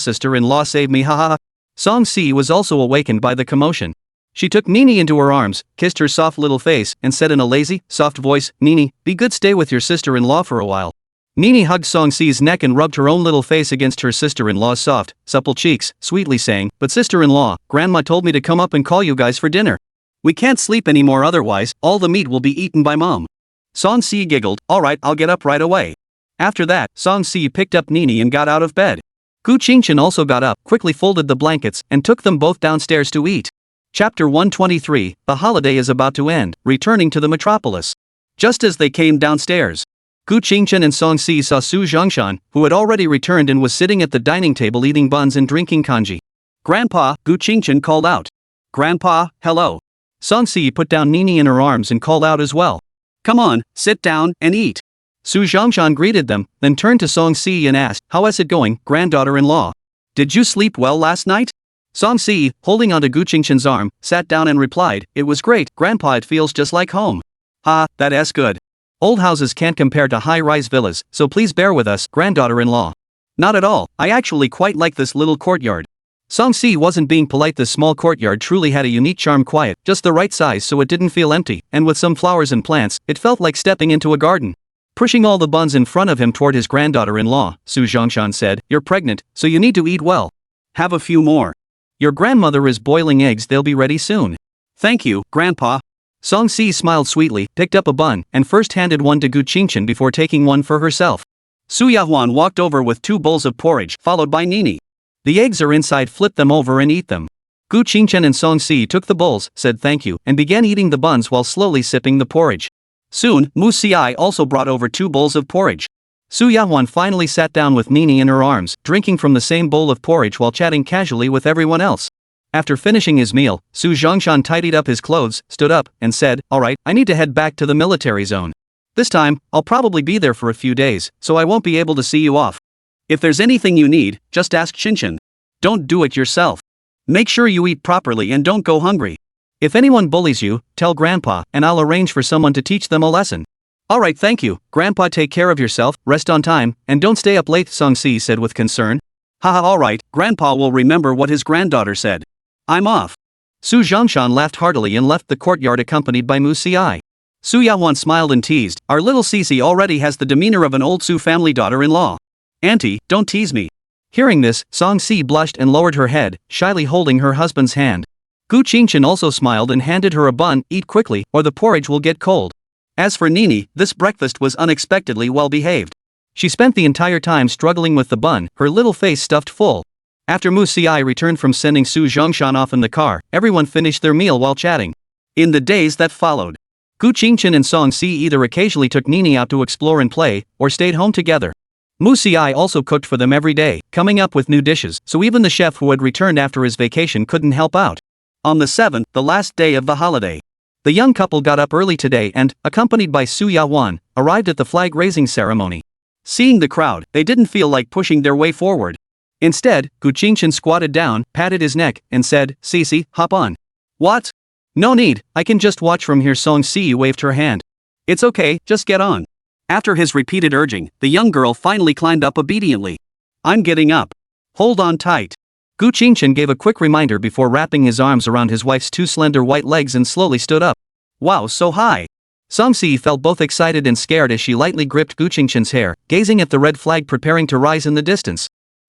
save me, haha. Song Si was also awakened by the commotion. She took Nini into her arms, kissed her soft little face, and said in a lazy, soft voice, Nini, be good, stay with your sister-in-law for a while. Nini hugged Song Si's neck and rubbed her own little face against her sister-in-law's soft, supple cheeks, sweetly saying, but sister-in-law, Grandma told me to come up and call you guys for dinner. We can't sleep anymore, otherwise, all the meat will be eaten by Mom. Song Si giggled, alright, I'll get up right away. After that, Song Si picked up Nini and got out of bed. Gu Qingchen also got up, quickly folded the blankets, and took them both downstairs to eat. Chapter 123, The holiday is about to end, returning to the metropolis. Just as they came downstairs, Gu Qingchen and Song Si saw Su Zhongshan, who had already returned and was sitting at the dining table eating buns and drinking kanji. Grandpa, Gu Qingchen called out. Grandpa, hello. Song Si put down Nini in her arms and called out as well. Come on, sit down and eat. Su Zhongshan greeted them, then turned to Song Si and asked, how is it going, granddaughter-in-law? Did you sleep well last night? Song Si, holding onto Gu Qingchen's arm, sat down and replied, it was great, Grandpa, it feels just like home. Ha, that's good. Old houses can't compare to high-rise villas, so please bear with us, granddaughter-in-law. Not at all, I actually quite like this little courtyard. Song Si wasn't being polite. This small courtyard truly had a unique charm, quiet, just the right size so it didn't feel empty, and with some flowers and plants, it felt like stepping into a garden. Pushing all the buns in front of him toward his granddaughter-in-law, Su Zhongshan said, you're pregnant, so you need to eat well. Have a few more. Your grandmother is boiling eggs, they'll be ready soon. Thank you, Grandpa. Song Si smiled sweetly, picked up a bun, and first handed one to Gu Qingchen before taking one for herself. Su Yahuan walked over with 2 bowls of porridge, followed by Nini. The eggs are inside, flip them over and eat them. Gu Qingchen and Song Si took the bowls, said thank you, and began eating the buns while slowly sipping the porridge. Soon, Mu Xiai also brought over 2 bowls of porridge. Su Yahuan finally sat down with Nini in her arms, drinking from the same bowl of porridge while chatting casually with everyone else. After finishing his meal, Su Zhongshan tidied up his clothes, stood up, and said, alright, I need to head back to the military zone. This time, I'll probably be there for a few days, so I won't be able to see you off. If there's anything you need, just ask Qingchen. Don't do it yourself. Make sure you eat properly and don't go hungry. If anyone bullies you, tell Grandpa, and I'll arrange for someone to teach them a lesson. Alright, thank you, Grandpa, take care of yourself, rest on time, and don't stay up late, Song Si said with concern. Haha, alright, Grandpa will remember what his granddaughter said. I'm off. Su Zhongshan laughed heartily and left the courtyard accompanied by Mu Xiai. Su Yahuan smiled and teased, our little Cici already has the demeanor of an old Su family daughter-in-law. Auntie, don't tease me. Hearing this, Song Si blushed and lowered her head, shyly holding her husband's hand. Gu Qingchen also smiled and handed her a bun, eat quickly, or the porridge will get cold. As for Nini, this breakfast was unexpectedly well behaved. She spent the entire time struggling with the bun, her little face stuffed full. After Mu Xiai returned from sending Su Zhongshan off in the car, everyone finished their meal while chatting. In the days that followed, Gu Qingchen and Song Si either occasionally took Nini out to explore and play, or stayed home together. Mu Xiai also cooked for them every day, coming up with new dishes, so even the chef who had returned after his vacation couldn't help out. On the 7th, the last day of the holiday, the young couple got up early today and, accompanied by Su Yahuan, arrived at the flag-raising ceremony. Seeing the crowd, they didn't feel like pushing their way forward. Instead, Gu Qingchen squatted down, patted his neck, and said, Cici, hop on. What? No need, I can just watch from here, Song Si waved her hand. It's okay, just get on. After his repeated urging, the young girl finally climbed up obediently. I'm getting up. Hold on tight. Gu Qingchen gave a quick reminder before wrapping his arms around his wife's 2 slender white legs and slowly stood up. Wow, so high. Song Si felt both excited and scared as she lightly gripped Gu Qingchen's hair, gazing at the red flag preparing to rise in the distance.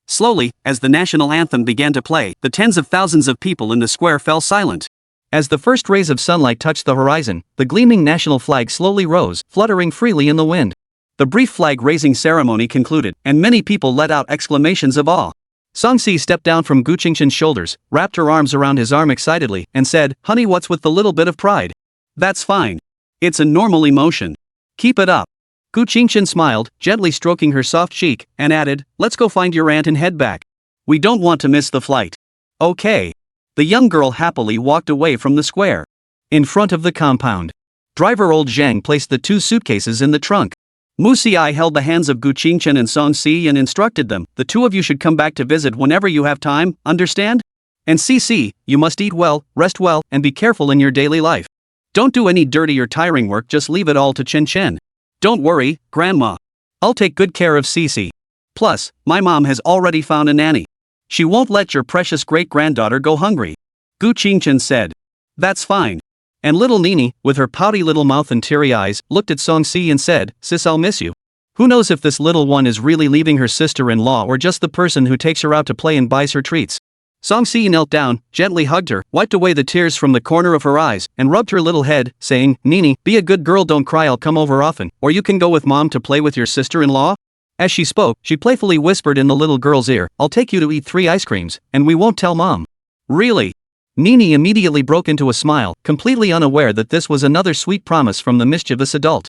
Slowly, as the national anthem began to play, the tens of thousands of people in the square fell silent. As the first rays of sunlight touched the horizon, the gleaming national flag slowly rose, fluttering freely in the wind. The brief flag-raising ceremony concluded, and many people let out exclamations of awe. Song Si stepped down from Gu Qingchen's shoulders, wrapped her arms around his arm excitedly, and said, Honey, what's with the little bit of pride? That's fine. It's a normal emotion. Keep it up. Gu Qingchen smiled, gently stroking her soft cheek, and added, Let's go find your aunt and head back. We don't want to miss the flight. Okay. The young girl happily walked away from the square. In front of the compound. Driver old Zhang placed the 2 suitcases in the trunk. Mu Xiai held the hands of Gu Qingchen and Song Si and instructed them, the 2 of you should come back to visit whenever you have time, understand? And CC, you must eat well, rest well, and be careful in your daily life. Don't do any dirty or tiring work, just leave it all to Chen Chen. Don't worry, Grandma. I'll take good care of CC. Plus, my mom has already found a nanny. She won't let your precious great-granddaughter go hungry. Gu Qingchen said. That's fine. And little Nini, with her pouty little mouth and teary eyes, looked at Song Si and said, Sis, I'll miss you. Who knows if this little one is really leaving her sister-in-law or just the person who takes her out to play and buys her treats. Song Si knelt down, gently hugged her, wiped away the tears from the corner of her eyes, and rubbed her little head, saying, Nini, be a good girl, don't cry, I'll come over often, or you can go with Mom to play with your sister-in-law. As she spoke, she playfully whispered in the little girl's ear, I'll take you to eat 3 ice creams, and we won't tell Mom. Really? Nini immediately broke into a smile, completely unaware that this was another sweet promise from the mischievous adult.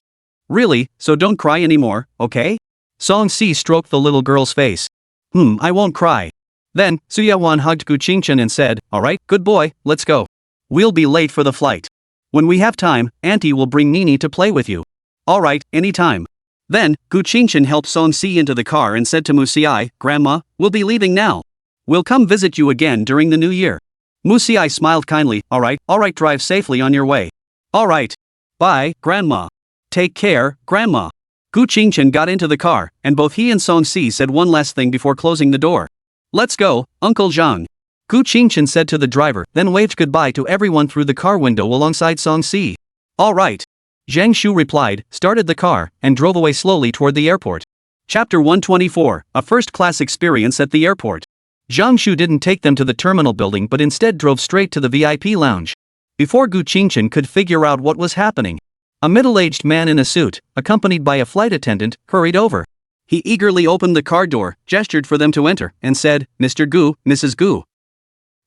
Really, so don't cry anymore, okay? Song Si stroked the little girl's face. I won't cry. Then, Suyawan hugged Gu Qingchen and said, Alright, good boy, let's go. We'll be late for the flight. When we have time, Auntie will bring Nini to play with you. Alright, anytime. Then, Gu Qingchen helped Song Si into the car and said to Mu Xiai, Grandma, we'll be leaving now. We'll come visit you again during the new year. Mu Xiai smiled kindly, alright, drive safely on your way. Alright. Bye, Grandma. Take care, Grandma. Gu Qingchen got into the car, and both he and Song Si said one last thing before closing the door. Let's go, Uncle Zhang. Gu Qingchen said to the driver, then waved goodbye to everyone through the car window alongside Song Si. Alright. Zhang Shu replied, started the car, and drove away slowly toward the airport. Chapter 124, A First-Class Experience at the Airport. Zhang Shu didn't take them to the terminal building but instead drove straight to the VIP lounge. Before Gu Qingchen could figure out what was happening, a middle-aged man in a suit, accompanied by a flight attendant, hurried over. He eagerly opened the car door, gestured for them to enter, and said, Mr. Gu, Mrs. Gu.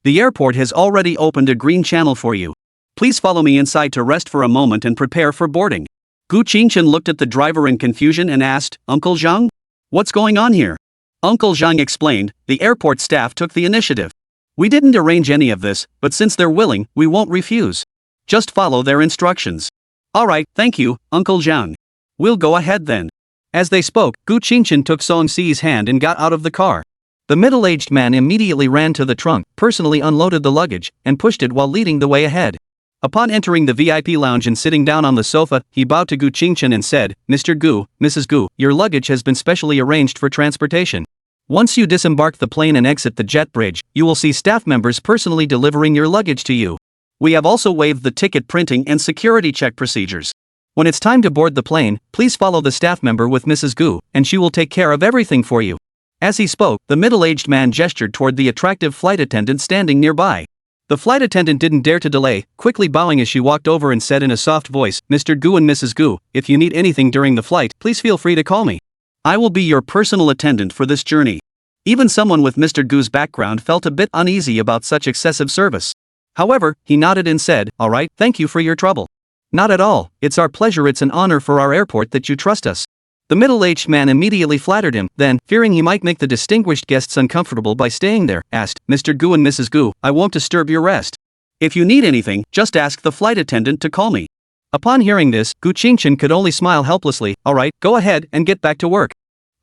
The airport has already opened a green channel for you. Please follow me inside to rest for a moment and prepare for boarding. Gu Qingchen looked at the driver in confusion and asked, Uncle Zhang? What's going on here? Uncle Zhang explained, the airport staff took the initiative. We didn't arrange any of this, but since they're willing, we won't refuse. Just follow their instructions. Alright, thank you, Uncle Zhang. We'll go ahead then. As they spoke, Gu Qingchen took Song Si's hand and got out of the car. The middle-aged man immediately ran to the trunk, personally unloaded the luggage, and pushed it while leading the way ahead. Upon entering the VIP lounge and sitting down on the sofa, he bowed to Gu Qingchen and said, Mr. Gu, Mrs. Gu, your luggage has been specially arranged for transportation. Once you disembark the plane and exit the jet bridge, you will see staff members personally delivering your luggage to you. We have also waived the ticket printing and security check procedures. When it's time to board the plane, please follow the staff member with Mrs. Gu, and she will take care of everything for you. As he spoke, the middle-aged man gestured toward the attractive flight attendant standing nearby. The flight attendant didn't dare to delay, quickly bowing as she walked over and said in a soft voice, Mr. Gu and Mrs. Gu, if you need anything during the flight, please feel free to call me. I will be your personal attendant for this journey. Even someone with Mr. Gu's background felt a bit uneasy about such excessive service. However, he nodded and said, Alright, thank you for your trouble. Not at all, it's our pleasure, it's an honor for our airport that you trust us. The middle-aged man immediately flattered him, then, fearing he might make the distinguished guests uncomfortable by staying there, asked, Mr. Gu and Mrs. Gu, I won't disturb your rest. If you need anything, just ask the flight attendant to call me. Upon hearing this, Gu Qingchen could only smile helplessly. Alright, go ahead and get back to work.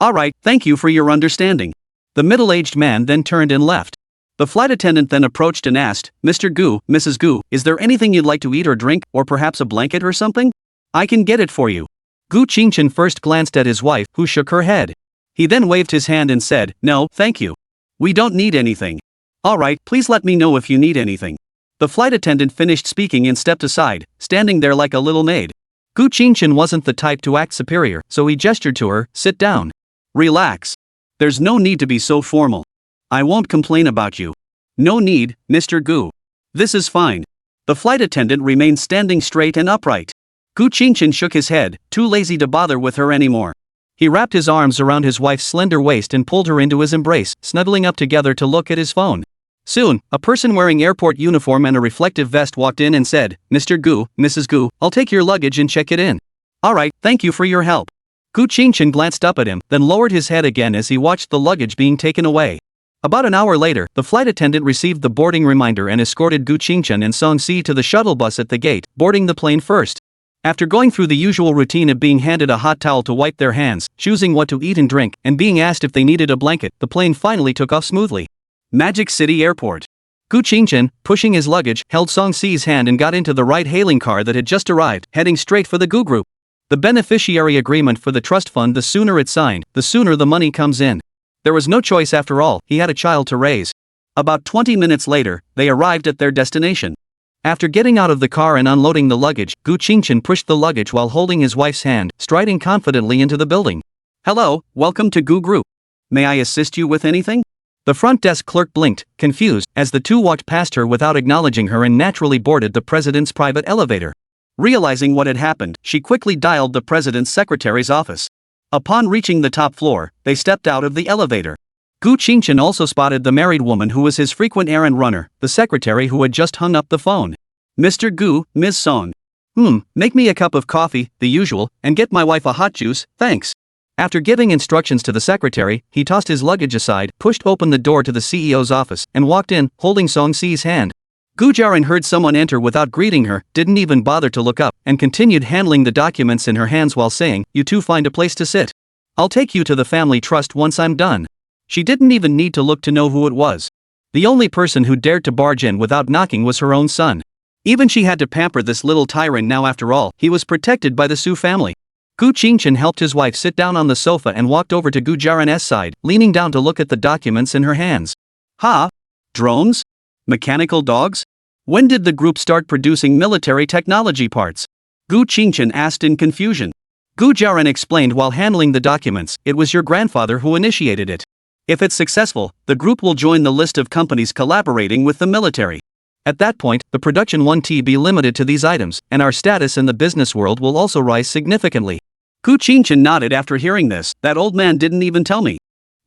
Alright, thank you for your understanding. The middle-aged man then turned and left. The flight attendant then approached and asked, Mr. Gu, Mrs. Gu, is there anything you'd like to eat or drink, or perhaps a blanket or something? I can get it for you. Gu Qingchen first glanced at his wife, who shook her head. He then waved his hand and said, No, thank you. We don't need anything. Alright, please let me know if you need anything. The flight attendant finished speaking and stepped aside, standing there like a little maid. Gu Qingchen wasn't the type to act superior, so he gestured to her, sit down. Relax. There's no need to be so formal. I won't complain about you. No need, Mr. Gu. This is fine. The flight attendant remained standing straight and upright. Gu Qingchen shook his head, too lazy to bother with her anymore. He wrapped his arms around his wife's slender waist and pulled her into his embrace, snuggling up together to look at his phone. Soon, a person wearing airport uniform and a reflective vest walked in and said, Mr. Gu, Mrs. Gu, I'll take your luggage and check it in. Alright, thank you for your help. Gu Qingchen glanced up at him, then lowered his head again as he watched the luggage being taken away. About an hour later, the flight attendant received the boarding reminder and escorted Gu Qingchen and Song Si to the shuttle bus at the gate, boarding the plane first. After going through the usual routine of being handed a hot towel to wipe their hands, choosing what to eat and drink, and being asked if they needed a blanket, the plane finally took off smoothly. Magic City Airport. Gu Qingchen, pushing his luggage, held Song Si's hand and got into the ride-hailing car that had just arrived, heading straight for the Gu Group. The beneficiary agreement for the trust fund, the sooner it's signed, the sooner the money comes in. There was no choice after all, he had a child to raise. About 20 minutes later, they arrived at their destination. After getting out of the car and unloading the luggage, Gu Qingchen pushed the luggage while holding his wife's hand, striding confidently into the building. "Hello, welcome to Gu Group. May I assist you with anything?" The front desk clerk blinked, confused, as the two walked past her without acknowledging her and naturally boarded the president's private elevator. Realizing what had happened, she quickly dialed the president's secretary's office. Upon reaching the top floor, they stepped out of the elevator. Gu Qingchen also spotted the married woman who was his frequent errand runner, the secretary who had just hung up the phone. "Mr. Gu, Ms. Song. Make me a cup of coffee, the usual, and get my wife a hot juice, thanks." After giving instructions to the secretary, he tossed his luggage aside, pushed open the door to the CEO's office, and walked in, holding Song Si's hand. Gu Jiaran heard someone enter without greeting her, didn't even bother to look up, and continued handling the documents in her hands while saying, "You two find a place to sit. I'll take you to the family trust once I'm done." She didn't even need to look to know who it was. The only person who dared to barge in without knocking was her own son. Even she had to pamper this little tyrant now. After all, he was protected by the Su family. Gu Qingchen helped his wife sit down on the sofa and walked over to Gu Jiaran's side, leaning down to look at the documents in her hands. "Ha? Drones? Mechanical dogs? When did the group start producing military technology parts?" Gu Qingchen asked in confusion. Gu Jiaran explained while handling the documents, "It was your grandfather who initiated it. If it's successful, the group will join the list of companies collaborating with the military. At that point, the production won't be limited to these items, and our status in the business world will also rise significantly." Gu Qingchen nodded after hearing this. "That old man didn't even tell me."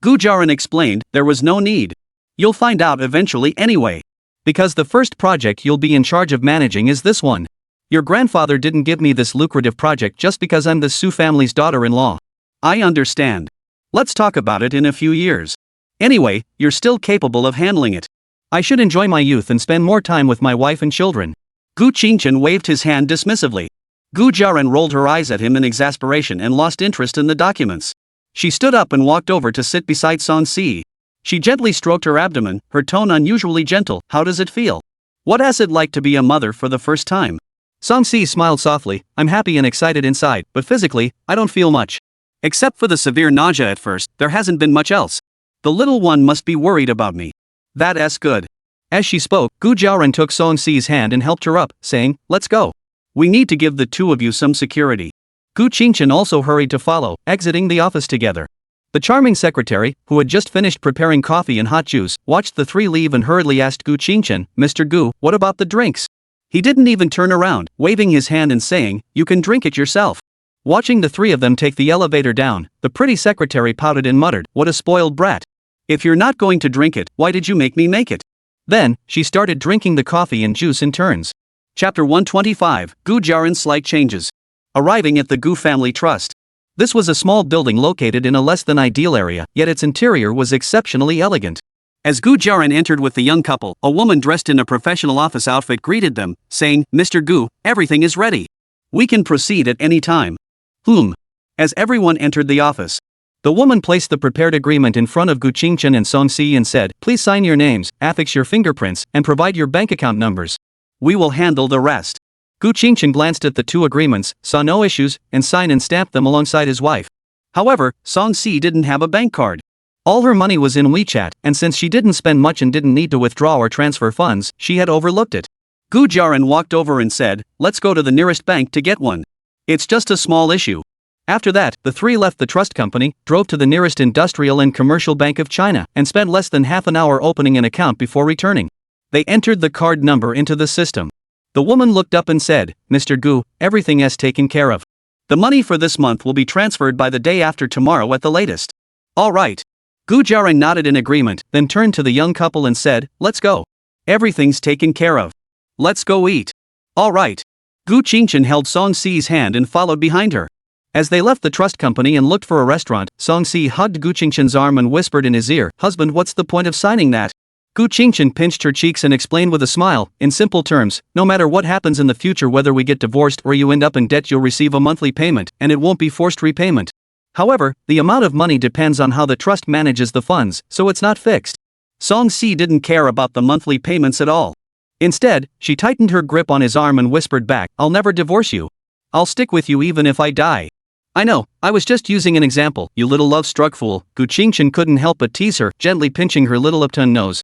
Gu Jiaran explained, "There was no need. You'll find out eventually anyway. Because the first project you'll be in charge of managing is this one. Your grandfather didn't give me this lucrative project just because I'm the Su family's daughter-in-law." "I understand. Let's talk about it in a few years. Anyway, you're still capable of handling it. I should enjoy my youth and spend more time with my wife and children." Gu Qingchen waved his hand dismissively. Gu Jiaran rolled her eyes at him in exasperation and lost interest in the documents. She stood up and walked over to sit beside Song Si. She gently stroked her abdomen, her tone unusually gentle. "How does it feel? What is it like to be a mother for the first time?" Song Si smiled softly. "I'm happy and excited inside, but physically, I don't feel much. Except for the severe nausea at first, there hasn't been much else. The little one must be worried about me. That's good." As she spoke, Gu Jiaran took Song Si's hand and helped her up, saying, "Let's go. We need to give the two of you some security." Gu Qingchen also hurried to follow, exiting the office together. The charming secretary, who had just finished preparing coffee and hot juice, watched the three leave and hurriedly asked Gu Qingchen, "Mr. Gu, what about the drinks?" He didn't even turn around, waving his hand and saying, "You can drink it yourself." Watching the three of them take the elevator down, the pretty secretary pouted and muttered, "What a spoiled brat. If you're not going to drink it, why did you make me make it?" Then, she started drinking the coffee and juice in turns. Chapter 125, Gu Jiaran's Slight Changes. Arriving at the Gu Family Trust. This was a small building located in a less than ideal area, yet its interior was exceptionally elegant. As Gu Jiaran entered with the young couple, a woman dressed in a professional office outfit greeted them, saying, "Mr. Gu, everything is ready. We can proceed at any time." As everyone entered the office, the woman placed the prepared agreement in front of Gu Qingchen and Song Si and said, "Please sign your names, affix your fingerprints, and provide your bank account numbers. We will handle the rest." Gu Qingchen glanced at the two agreements, saw no issues, and signed and stamped them alongside his wife. However, Song Si didn't have a bank card. All her money was in WeChat, and since she didn't spend much and didn't need to withdraw or transfer funds, she had overlooked it. Gu Jiaran walked over and said, "Let's go to the nearest bank to get one. It's just a small issue." After that, the three left the trust company, drove to the nearest industrial and commercial bank of China, and spent less than half an hour opening an account before returning. They entered the card number into the system. The woman looked up and said, "Mr. Gu, everything is taken care of. The money for this month will be transferred by the day after tomorrow at the latest." "All right." Gu Jiaran nodded in agreement, then turned to the young couple and said, "Let's go. Everything's taken care of. Let's go eat." "All right." Gu Qingchen held Song Si's hand and followed behind her. As they left the trust company and looked for a restaurant, Song-si hugged Gu Qingchen's arm and whispered in his ear, "Husband, what's the point of signing that?" Gu Qingchen pinched her cheeks and explained with a smile, in simple terms, "No matter what happens in the future, whether we get divorced or you end up in debt, you'll receive a monthly payment, and it won't be forced repayment. However, the amount of money depends on how the trust manages the funds, so it's not fixed." Song-si didn't care about the monthly payments at all. Instead, she tightened her grip on his arm and whispered back, "I'll never divorce you. I'll stick with you even if I die." "I know, I was just using an example, you little love-struck fool." Gu Qingchen couldn't help but tease her, gently pinching her little upturned nose.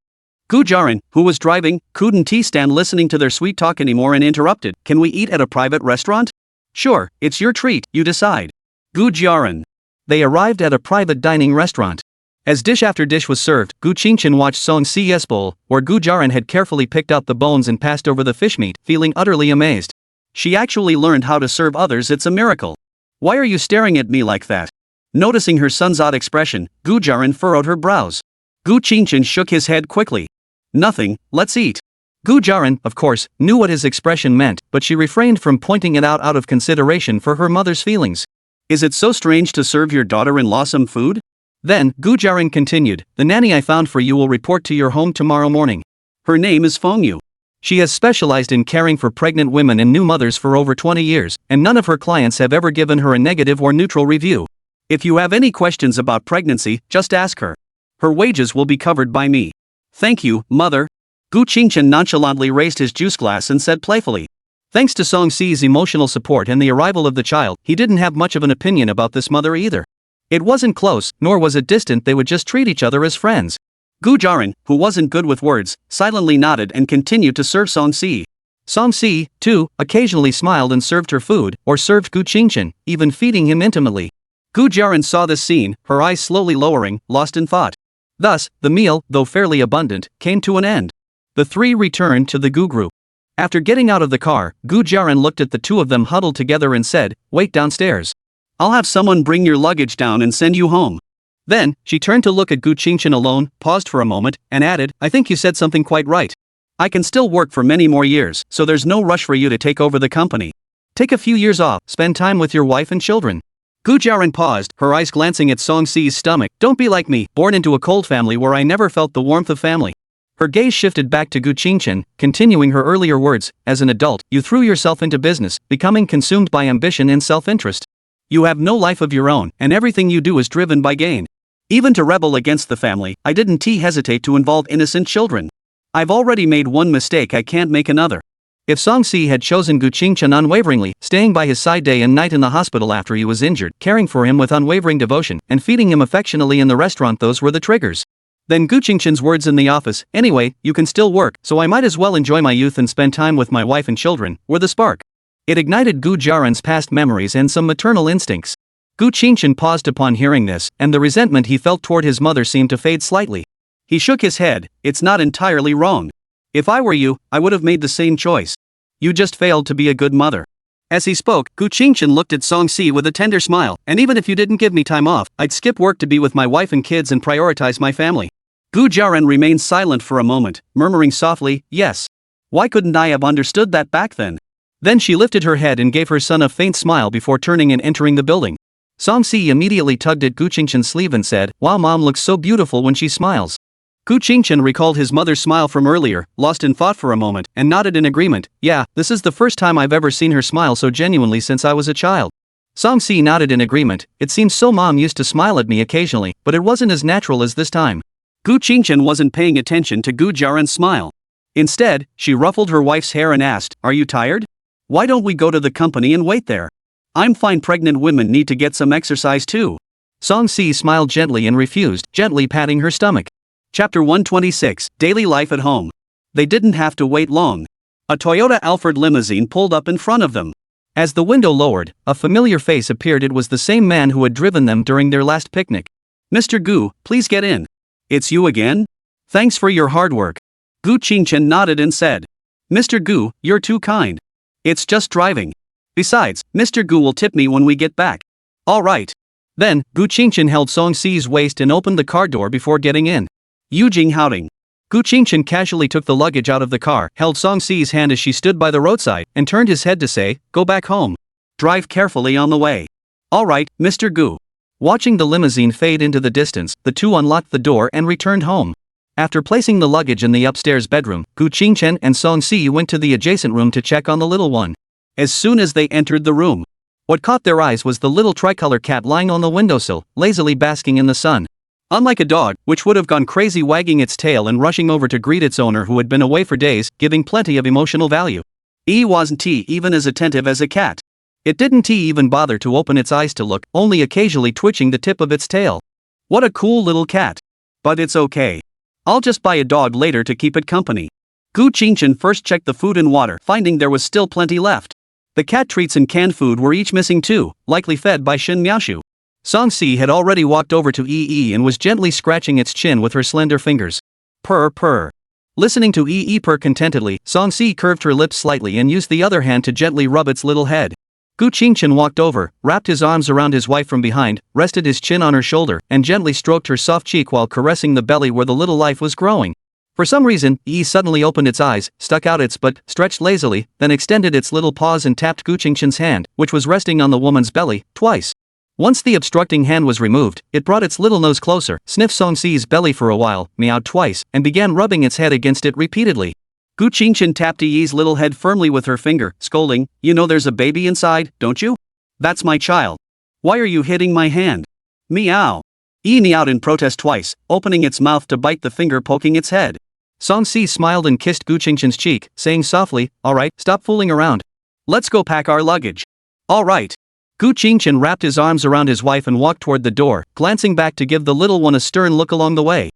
Gu Jiaran, who was driving, couldn't stand listening to their sweet talk anymore and interrupted, "Can we eat at a private restaurant?" "Sure, it's your treat, you decide." Gu Jiaran. They arrived at a private dining restaurant. As dish after dish was served, Gu Qingchen watched Song-si's bowl, where Gu Jiaran had carefully picked out the bones and passed over the fish meat, feeling utterly amazed. She actually learned how to serve others, it's a miracle. "Why are you staring at me like that?" Noticing her son's odd expression, Gu Jiaran furrowed her brows. Gu Qingchen shook his head quickly. "Nothing, let's eat." Gu Jiaran, of course, knew what his expression meant, but she refrained from pointing it out of consideration for her mother's feelings. "Is it so strange to serve your daughter-in-law some food?" Then, Gu Jiaran continued, "The nanny I found for you will report to your home tomorrow morning. Her name is Feng Yu. She has specialized in caring for pregnant women and new mothers for over 20 years, and none of her clients have ever given her a negative or neutral review. If you have any questions about pregnancy, just ask her. Her wages will be covered by me." "Thank you, mother." Gu Qingchen nonchalantly raised his juice glass and said playfully. Thanks to Song-si's emotional support and the arrival of the child, he didn't have much of an opinion about this mother either. It wasn't close, nor was it distant, they would just treat each other as friends. Gu Jiaran, who wasn't good with words, silently nodded and continued to serve Song-si. Song-si, too, occasionally smiled and served her food, or served Gu Qingchen, even feeding him intimately. Gu Jiaran saw this scene, her eyes slowly lowering, lost in thought. Thus, the meal, though fairly abundant, came to an end. The three returned to the Gu group. After getting out of the car, Gu Jiaran looked at the two of them huddled together and said, "Wait downstairs. I'll have someone bring your luggage down and send you home." Then, she turned to look at Gu Qingchen alone, paused for a moment, and added, "I think you said something quite right. I can still work for many more years, so there's no rush for you to take over the company. Take a few years off, spend time with your wife and children." Gu Jiaran paused, her eyes glancing at Song-si's stomach. "Don't be like me, born into a cold family where I never felt the warmth of family." Her gaze shifted back to Gu Qingchen, continuing her earlier words, "As an adult, you threw yourself into business, becoming consumed by ambition and self-interest. You have no life of your own, and everything you do is driven by gain. Even to rebel against the family, I didn't hesitate to involve innocent children. I've already made one mistake, I can't make another." If Song-si had chosen Gu Qingchen unwaveringly, staying by his side day and night in the hospital after he was injured, caring for him with unwavering devotion, and feeding him affectionately in the restaurant, those were the triggers. Then Gu Qingchen's words in the office, "Anyway, you can still work, so I might as well enjoy my youth and spend time with my wife and children," were the spark. It ignited Gu Jiaran's past memories and some maternal instincts. Gu Qingchen paused upon hearing this, and the resentment he felt toward his mother seemed to fade slightly. He shook his head, "It's not entirely wrong. If I were you, I would have made the same choice. You just failed to be a good mother." As he spoke, Gu Qingchen looked at Song-si with a tender smile, "And even if you didn't give me time off, I'd skip work to be with my wife and kids and prioritize my family." Gu Jiaran remained silent for a moment, murmuring softly, "Yes. Why couldn't I have understood that back then?" Then she lifted her head and gave her son a faint smile before turning and entering the building. Song-si immediately tugged at Gu Qingchen's sleeve and said, "Wow, mom looks so beautiful when she smiles." Gu Qingchen recalled his mother's smile from earlier, lost in thought for a moment, and nodded in agreement. "Yeah, this is the first time I've ever seen her smile so genuinely since I was a child." Song-si nodded in agreement. "It seems so mom used to smile at me occasionally, but it wasn't as natural as this time." Gu Qingchen wasn't paying attention to Gu Jiaran's smile. Instead, she ruffled her wife's hair and asked, "Are you tired? Why don't we go to the company and wait there? I'm fine, pregnant women need to get some exercise too." Song-si smiled gently and refused, gently patting her stomach. Chapter 126, Daily Life at Home. They didn't have to wait long. A Toyota Alphard limousine pulled up in front of them. As the window lowered, a familiar face appeared. It was the same man who had driven them during their last picnic. "Mr. Gu, please get in." "It's you again? Thanks for your hard work." Gu Qingchen nodded and said, "Mr. Gu, you're too kind. It's just driving. Besides, Mr. Gu will tip me when we get back." "All right." Then, Gu Qingchen held Song-si's waist and opened the car door before getting in. Yujing Houting. Gu Qingchen casually took the luggage out of the car, held Song-si's hand as she stood by the roadside, and turned his head to say, "Go back home. Drive carefully on the way. Alright, Mr. Gu. Watching the limousine fade into the distance, the two unlocked the door and returned home. After placing the luggage in the upstairs bedroom, Gu Qingchen and Song Si went to the adjacent room to check on the little one. As soon as they entered the room, what caught their eyes was the little tricolor cat lying on the windowsill, lazily basking in the sun. Unlike a dog, which would have gone crazy wagging its tail and rushing over to greet its owner who had been away for days, giving plenty of emotional value. Wasn't even as attentive as a cat. It didn't even bother to open its eyes to look, only occasionally twitching the tip of its tail. What a cool little cat. But it's okay. I'll just buy a dog later to keep it company. Gu Qingchen first checked the food and water, finding there was still plenty left. The cat treats and canned food were each missing too, likely fed by Shin Miaoshu. Song Si had already walked over to and was gently scratching its chin with her slender fingers. Purr purr. Listening to purr contentedly, Song Si curved her lips slightly and used the other hand to gently rub its little head. Gu Qingchen walked over, wrapped his arms around his wife from behind, rested his chin on her shoulder, and gently stroked her soft cheek while caressing the belly where the little life was growing. For some reason, suddenly opened its eyes, stuck out its butt, stretched lazily, then extended its little paws and tapped Gu Qingchen's hand, which was resting on the woman's belly, twice. Once the obstructing hand was removed, it brought its little nose closer, sniffed Song Si's belly for a while, meowed twice, and began rubbing its head against it repeatedly. Gu Qingchen tapped Yi's little head firmly with her finger, scolding, "You know there's a baby inside, don't you? That's my child. Why are you hitting my hand? Meow." Yi meowed in protest twice, opening its mouth to bite the finger poking its head. Song Si smiled and kissed Gu Qingchen's cheek, saying softly, "Alright, stop fooling around. Let's go pack our luggage." "Alright." Gu Qingchen wrapped his arms around his wife and walked toward the door, glancing back to give the little one a stern look along the way.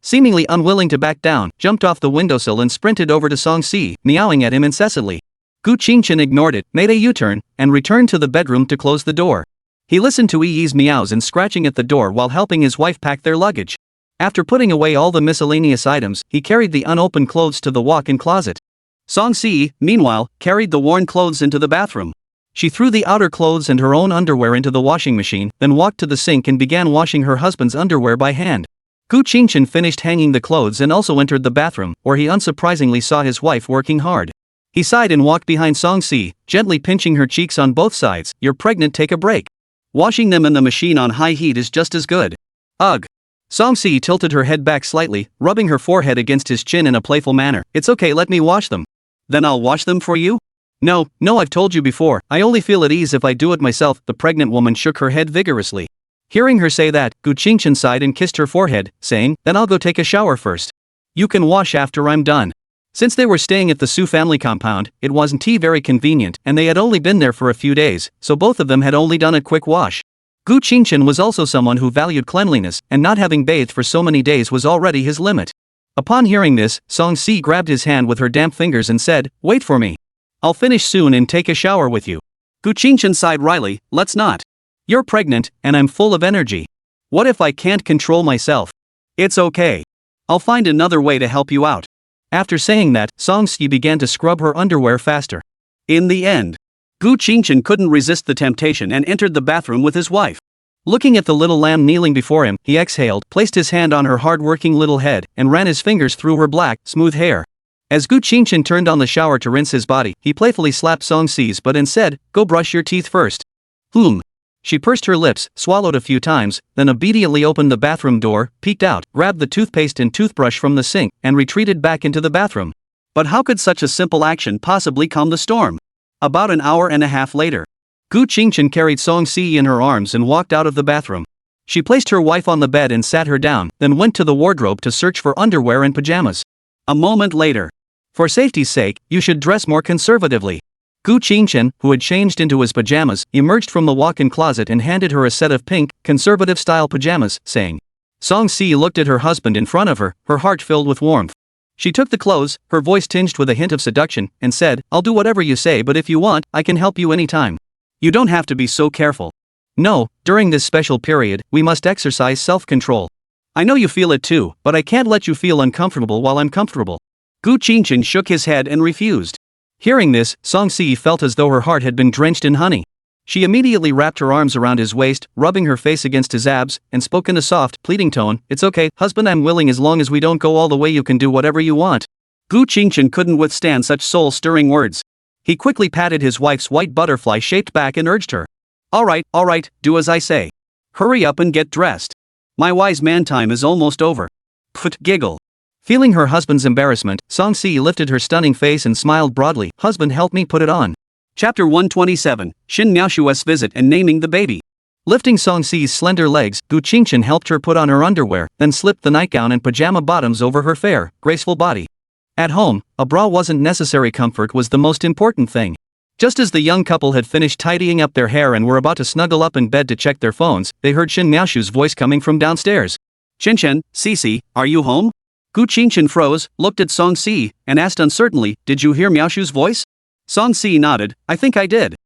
Seemingly unwilling to back down, jumped off the windowsill and sprinted over to Song Si, meowing at him incessantly. Gu Qingchen ignored it, made a U-turn, and returned to the bedroom to close the door. He listened to Yi's meows and scratching at the door while helping his wife pack their luggage. After putting away all the miscellaneous items, he carried the unopened clothes to the walk-in closet. Song Si, meanwhile, carried the worn clothes into the bathroom. She threw the outer clothes and her own underwear into the washing machine, then walked to the sink and began washing her husband's underwear by hand. Gu Qingchen finished hanging the clothes and also entered the bathroom, where he unsurprisingly saw his wife working hard. He sighed and walked behind Song Si, gently pinching her cheeks on both sides. "You're pregnant, take a break. Washing them in the machine on high heat is just as good." "Ugh." Song Si tilted her head back slightly, rubbing her forehead against his chin in a playful manner. "It's okay, let me wash them." "Then I'll wash them for you?" No, I've told you before, I only feel at ease if I do it myself." The pregnant woman shook her head vigorously. Hearing her say that, Gu Qingchen sighed and kissed her forehead, saying, "Then I'll go take a shower first. You can wash after I'm done." Since they were staying at the Su family compound, it wasn't very convenient, and they had only been there for a few days, so both of them had only done a quick wash. Gu Qingchen was also someone who valued cleanliness, and not having bathed for so many days was already his limit. Upon hearing this, Song Si grabbed his hand with her damp fingers and said, "Wait for me. I'll finish soon and take a shower with you." Gu Qingchen sighed wryly, "Let's not. You're pregnant, and I'm full of energy. What if I can't control myself?" "It's okay. I'll find another way to help you out." After saying that, Song Si began to scrub her underwear faster. In the end, Gu Qingchen couldn't resist the temptation and entered the bathroom with his wife. Looking at the little lamb kneeling before him, he exhaled, placed his hand on her hard-working little head, and ran his fingers through her black, smooth hair. As Gu Qingchen turned on the shower to rinse his body, he playfully slapped Song Si's butt and said, "Go brush your teeth first." She pursed her lips, swallowed a few times, then obediently opened the bathroom door, peeked out, grabbed the toothpaste and toothbrush from the sink, and retreated back into the bathroom. But how could such a simple action possibly calm the storm? About an hour and a half later, Gu Qingchen carried Song Si in her arms and walked out of the bathroom. She placed her wife on the bed and sat her down, then went to the wardrobe to search for underwear and pajamas. A moment later, "For safety's sake, you should dress more conservatively." Gu Qingchen, who had changed into his pajamas, emerged from the walk-in closet and handed her a set of pink, conservative-style pajamas, saying. Song Si looked at her husband in front of her, her heart filled with warmth. She took the clothes, her voice tinged with a hint of seduction, and said, "I'll do whatever you say, but if you want, I can help you anytime. You don't have to be so careful." "No, during this special period, we must exercise self-control. I know you feel it too, but I can't let you feel uncomfortable while I'm comfortable." Gu Qingchen shook his head and refused. Hearing this, Song Si felt as though her heart had been drenched in honey. She immediately wrapped her arms around his waist, rubbing her face against his abs, and spoke in a soft, pleading tone, "It's okay, husband, I'm willing as long as we don't go all the way. You can do whatever you want." Gu Qingchen couldn't withstand such soul-stirring words. He quickly patted his wife's white butterfly-shaped back and urged her. Alright, do as I say. Hurry up and get dressed. My wise man time is almost over. Pfft, giggle. Feeling her husband's embarrassment, Song-si lifted her stunning face and smiled broadly. Husband, help me put it on. Chapter 127, Shin Miaoshu's visit and naming the baby. Lifting Song-si's slender legs, Gu Qingchen helped her put on her underwear, then slipped the nightgown and pajama bottoms over her fair, graceful body. At home, a bra wasn't necessary, comfort was the most important thing. Just as the young couple had finished tidying up their hair and were about to snuggle up in bed to check their phones, they heard Shin Miaoshu's voice coming from downstairs. Chen, Cici, are you home? Gu Qingchen froze, looked at Song-si, and asked uncertainly, did you hear Miaoshu's voice? Song-si nodded, I think I did.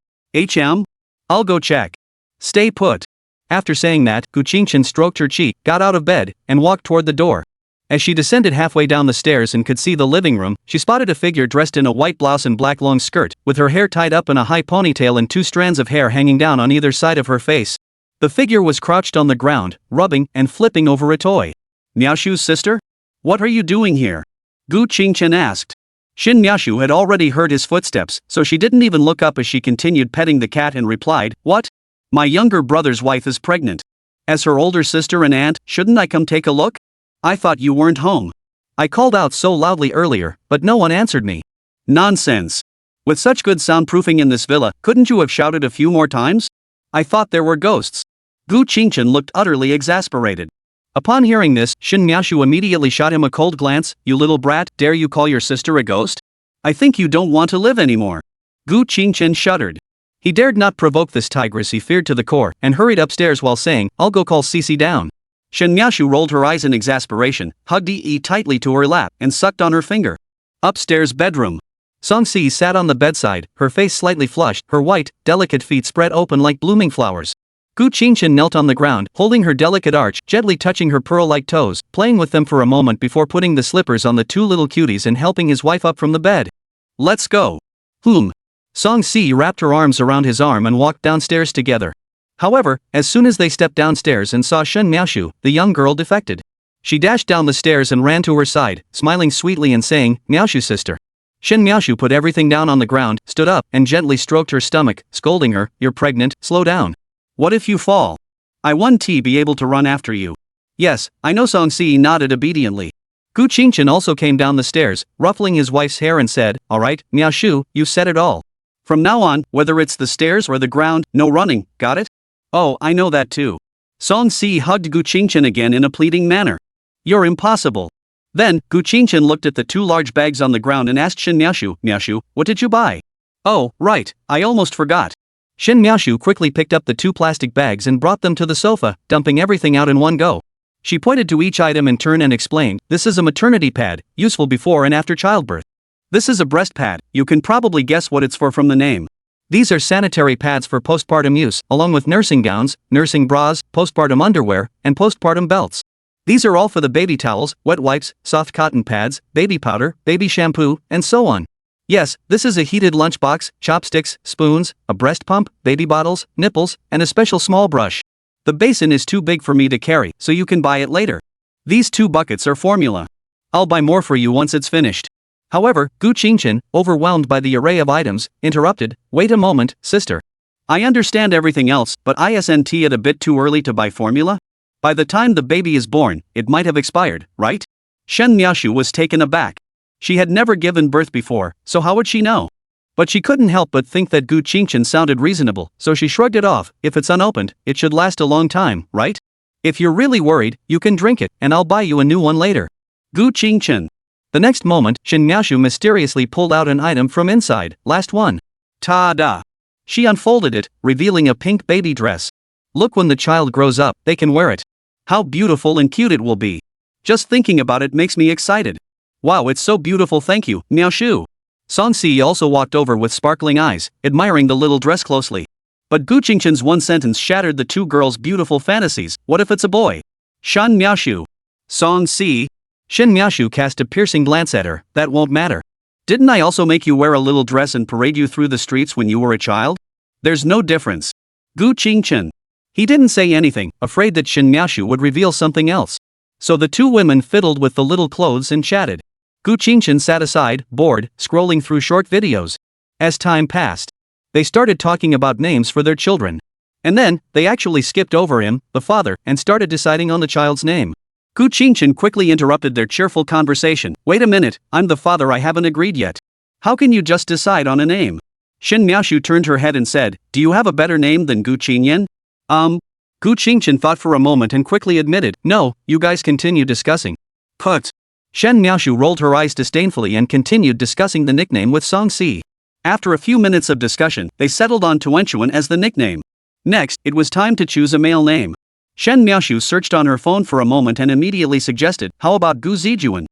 I'll go check. Stay put. After saying that, Gu Qingchen stroked her cheek, got out of bed, and walked toward the door. As she descended halfway down the stairs and could see the living room, she spotted a figure dressed in a white blouse and black long skirt, with her hair tied up in a high ponytail and 2 strands of hair hanging down on either side of her face. The figure was crouched on the ground, rubbing and flipping over a toy. Miaoshu's sister? What are you doing here? Gu Qingchen asked. Shin Miaoshu had already heard his footsteps, so she didn't even look up as she continued petting the cat and replied, What? My younger brother's wife is pregnant. As her older sister and aunt, shouldn't I come take a look? I thought you weren't home. I called out so loudly earlier, but no one answered me. Nonsense. With such good soundproofing in this villa, couldn't you have shouted a few more times? I thought there were ghosts. Gu Qingchen looked utterly exasperated. Upon hearing this, Shin Miaoshu immediately shot him a cold glance. You little brat, dare you call your sister a ghost? I think you don't want to live anymore. Gu Qingchen shuddered. He dared not provoke this tigress he feared to the core, and hurried upstairs while saying, I'll go call Cici down. Shin Miaoshu rolled her eyes in exasperation, hugged Yi tightly to her lap, and sucked on her finger. Upstairs bedroom. Song-si sat on the bedside, her face slightly flushed, her white, delicate feet spread open like blooming flowers. Gu Qingchen knelt on the ground, holding her delicate arch, gently touching her pearl-like toes, playing with them for a moment before putting the slippers on the 2 little cuties and helping his wife up from the bed. Let's go. Song-si wrapped her arms around his arm and walked downstairs together. However, as soon as they stepped downstairs and saw Shin Miaoshu, the young girl defected. She dashed down the stairs and ran to her side, smiling sweetly and saying, Miaoshu sister. Shin Miaoshu put everything down on the ground, stood up, and gently stroked her stomach, scolding her, You're pregnant, slow down. What if you fall? I won't be able to run after you. Yes, I know. Song-si nodded obediently. Gu Qingchen also came down the stairs, ruffling his wife's hair and said, Alright, Miaoshu, you said it all. From now on, whether it's the stairs or the ground, no running, got it? Oh, I know that too. Song-si hugged Gu Qingchen again in a pleading manner. You're impossible. Then, Gu Qingchen looked at the 2 large bags on the ground and asked Shin Miaoshu, Miaoshu, what did you buy? Oh, right, I almost forgot. Shin Miaoshu quickly picked up the 2 plastic bags and brought them to the sofa, dumping everything out in one go. She pointed to each item in turn and explained, This is a maternity pad, useful before and after childbirth. This is a breast pad, you can probably guess what it's for from the name. These are sanitary pads for postpartum use, along with nursing gowns, nursing bras, postpartum underwear, and postpartum belts. These are all for the baby towels, wet wipes, soft cotton pads, baby powder, baby shampoo, and so on. Yes, this is a heated lunchbox, chopsticks, spoons, a breast pump, baby bottles, nipples, and a special small brush. The basin is too big for me to carry, so you can buy it later. These 2 buckets are formula. I'll buy more for you once it's finished. However, Gu Qingchen, overwhelmed by the array of items, interrupted, Wait a moment, sister. I understand everything else, but isn't it a bit too early to buy formula? By the time the baby is born, it might have expired, right? Shin Miaoshu was taken aback. She had never given birth before, so how would she know? But she couldn't help but think that Gu Qingchen sounded reasonable, so she shrugged it off. If it's unopened, it should last a long time, right? If you're really worried, you can drink it, and I'll buy you a new one later. Gu Qingchen. The next moment, Shin Miaoshu mysteriously pulled out an item from inside. Last one. Ta-da! She unfolded it, revealing a pink baby dress. Look, when the child grows up, they can wear it. How beautiful and cute it will be. Just thinking about it makes me excited. Wow, it's so beautiful, thank you, Miaoshu. Song-si also walked over with sparkling eyes, admiring the little dress closely. But Gu Qingchen's one sentence shattered the 2 girls' beautiful fantasies. What if it's a boy? Shin Miaoshu. Song-si. Shin Miaoshu cast a piercing glance at her. That won't matter. Didn't I also make you wear a little dress and parade you through the streets when you were a child? There's no difference. Gu Qingchen. He didn't say anything, afraid that Shin Miaoshu would reveal something else. So the 2 women fiddled with the little clothes and chatted. Gu Qingchen sat aside, bored, scrolling through short videos. As time passed, they started talking about names for their children. And then, they actually skipped over him, the father, and started deciding on the child's name. Gu Qingchen quickly interrupted their cheerful conversation. Wait a minute, I'm the father, I haven't agreed yet. How can you just decide on a name? Shin Miaoshu turned her head and said, do you have a better name than Gu Qingyan? Gu Qingchen thought for a moment and quickly admitted, no, you guys continue discussing. Put. Shen Miaoshu rolled her eyes disdainfully and continued discussing the nickname with Song Si. After a few minutes of discussion, they settled on Tuenchuan as the nickname. Next, it was time to choose a male name. Shen Miaoshu searched on her phone for a moment and immediately suggested, how about Gu Zijuan?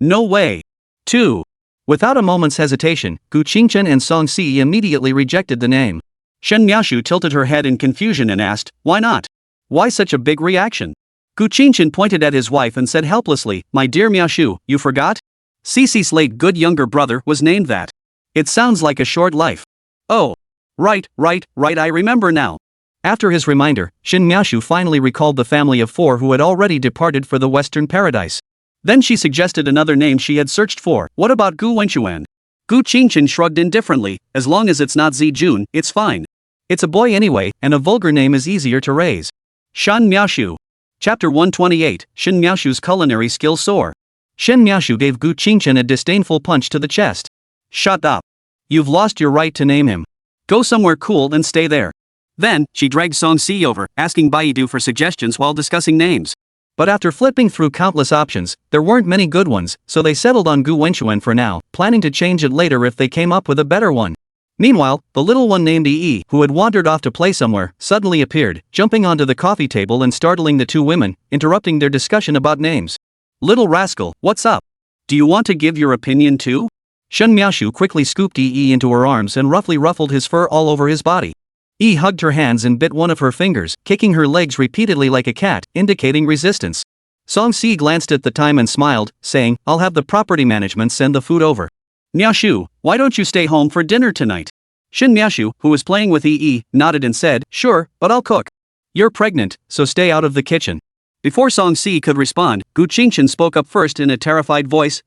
No way. 2. Without a moment's hesitation, Gu Qingchen and Song Si immediately rejected the name. Shen Miaoshu tilted her head in confusion and asked, why not? Why such a big reaction? Gu Qingchen pointed at his wife and said helplessly, my dear Miaoshu, you forgot? Cici's late good younger brother was named that. It sounds like a short life. Oh. Right, I remember now. After his reminder, Shin Miaoshu finally recalled the family of 4 who had already departed for the Western Paradise. Then she suggested another name she had searched for. What about Gu Wenchuan? Gu Qingchen shrugged indifferently, as long as it's not Zijun, it's fine. It's a boy anyway, and a vulgar name is easier to raise. Shan Miaoshu. Chapter 128, Shin Miaoshu's culinary skills soar. Shin Miaoshu gave Gu Qingchen a disdainful punch to the chest. Shut up. You've lost your right to name him. Go somewhere cool and stay there. Then, she dragged Song Si over, asking Baidu for suggestions while discussing names. But after flipping through countless options, there weren't many good ones, so they settled on Gu Wenchuan for now, planning to change it later if they came up with a better one. Meanwhile, the little one named Yi, who had wandered off to play somewhere, suddenly appeared, jumping onto the coffee table and startling the 2 women, interrupting their discussion about names. Little rascal, what's up? Do you want to give your opinion too? Shen Miaoshu quickly scooped Yi into her arms and roughly ruffled his fur all over his body. Yi hugged her hands and bit one of her fingers, kicking her legs repeatedly like a cat, indicating resistance. Song Si glanced at the time and smiled, saying, I'll have the property management send the food over. Miaoshu, why don't you stay home for dinner tonight? Shin Miaoshu, who was playing with Yi, nodded and said, sure, but I'll cook. You're pregnant, so stay out of the kitchen. Before Song Si could respond, Gu Qingchen spoke up first in a terrified voice,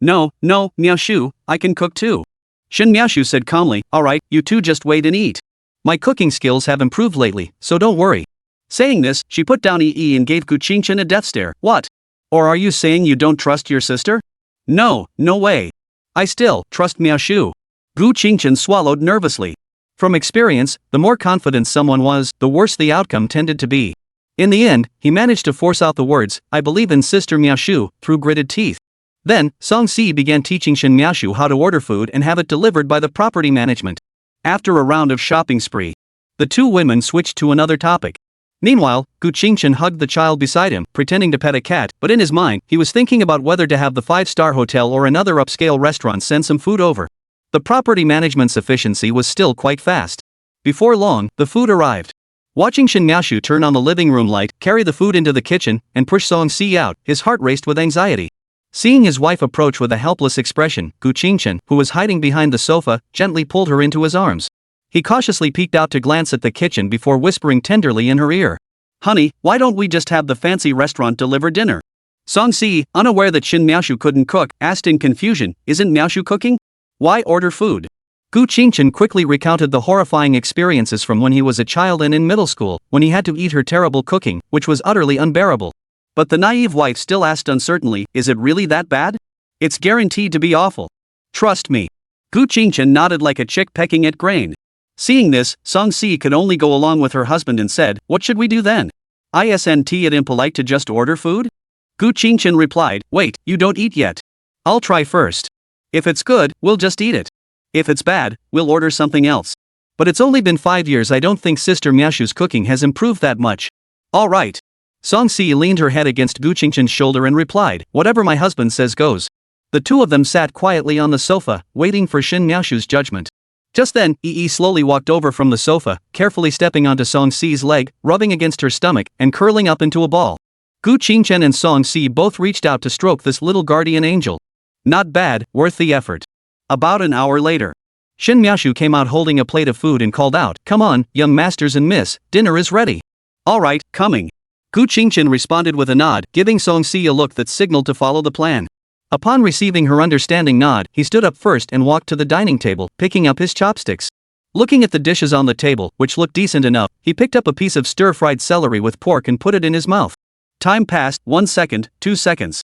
No, Miaoshu, I can cook too. Shin Miaoshu said calmly, alright, you two just wait and eat. My cooking skills have improved lately, so don't worry. Saying this, she put down Yi and gave Gu Qingchen a death stare. What? Or are you saying you don't trust your sister? No way. I still trust Miaoshu. Gu Qingchen swallowed nervously. From experience, the more confident someone was, the worse the outcome tended to be. In the end, he managed to force out the words, I believe in Sister Miaoshu, through gritted teeth. Then, Song Si began teaching Shin Miaoshu how to order food and have it delivered by the property management. After a round of shopping spree, the 2 women switched to another topic. Meanwhile, Gu Qingchen hugged the child beside him, pretending to pet a cat, but in his mind, he was thinking about whether to have the 5-star hotel or another upscale restaurant send some food over. The property management's efficiency was still quite fast. Before long, the food arrived. Watching Shin Miaoshu turn on the living room light, carry the food into the kitchen, and push Song Si out, his heart raced with anxiety. Seeing his wife approach with a helpless expression, Gu Qingchen, who was hiding behind the sofa, gently pulled her into his arms. He cautiously peeked out to glance at the kitchen before whispering tenderly in her ear. Honey, why don't we just have the fancy restaurant deliver dinner? Song Si, unaware that Shin Miaoshu couldn't cook, asked in confusion, isn't Miaoshu cooking? Why order food? Gu Qingchen quickly recounted the horrifying experiences from when he was a child and in middle school, when he had to eat her terrible cooking, which was utterly unbearable. But the naive wife still asked uncertainly, is it really that bad? It's guaranteed to be awful. Trust me. Gu Qingchen nodded like a chick pecking at grain. Seeing this, Song Si could only go along with her husband and said, what should we do then? Isn't it impolite to just order food? Gu Qingchen replied, wait, you don't eat yet. I'll try first. If it's good, we'll just eat it. If it's bad, we'll order something else. But it's only been 5 years, I don't think Sister Miaoshu's cooking has improved that much. Alright. Song Si leaned her head against Gu Qingchen's shoulder and replied, whatever my husband says goes. The 2 of them sat quietly on the sofa, waiting for Shin Miaoshu's judgment. Just then, Yi slowly walked over from the sofa, carefully stepping onto Song Si's leg, rubbing against her stomach, and curling up into a ball. Gu Qingchen and Song Si both reached out to stroke this little guardian angel. Not bad, worth the effort. About an hour later, Shin Miaoshu came out holding a plate of food and called out, come on, young masters and miss, dinner is ready. Alright, coming. Gu Qingchen responded with a nod, giving Song Si a look that signaled to follow the plan. Upon receiving her understanding nod, he stood up first and walked to the dining table, picking up his chopsticks. Looking at the dishes on the table, which looked decent enough, he picked up a piece of stir-fried celery with pork and put it in his mouth. Time passed, 1 second, 2 seconds.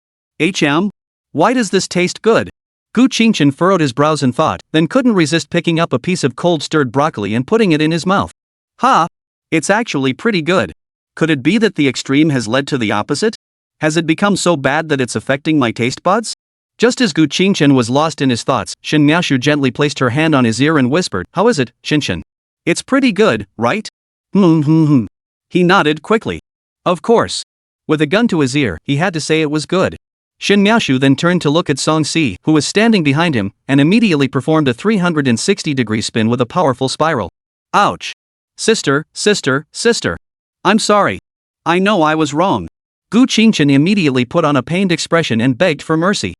Why does this taste good? Gu Qingchen furrowed his brows in thought, then couldn't resist picking up a piece of cold stirred broccoli and putting it in his mouth. Ha! It's actually pretty good. Could it be that the extreme has led to the opposite? Has it become so bad that it's affecting my taste buds? Just as Gu Qingchen was lost in his thoughts, Shen Miaoshu gently placed her hand on his ear and whispered, "How is it, Qingchen? It's pretty good, right?" He nodded quickly. Of course. With a gun to his ear, he had to say it was good. Shen Miaoshu then turned to look at Song Si, who was standing behind him, and immediately performed a 360-degree spin with a powerful spiral. Ouch! Sister. I'm sorry. I know I was wrong. Gu Qingchen immediately put on a pained expression and begged for mercy.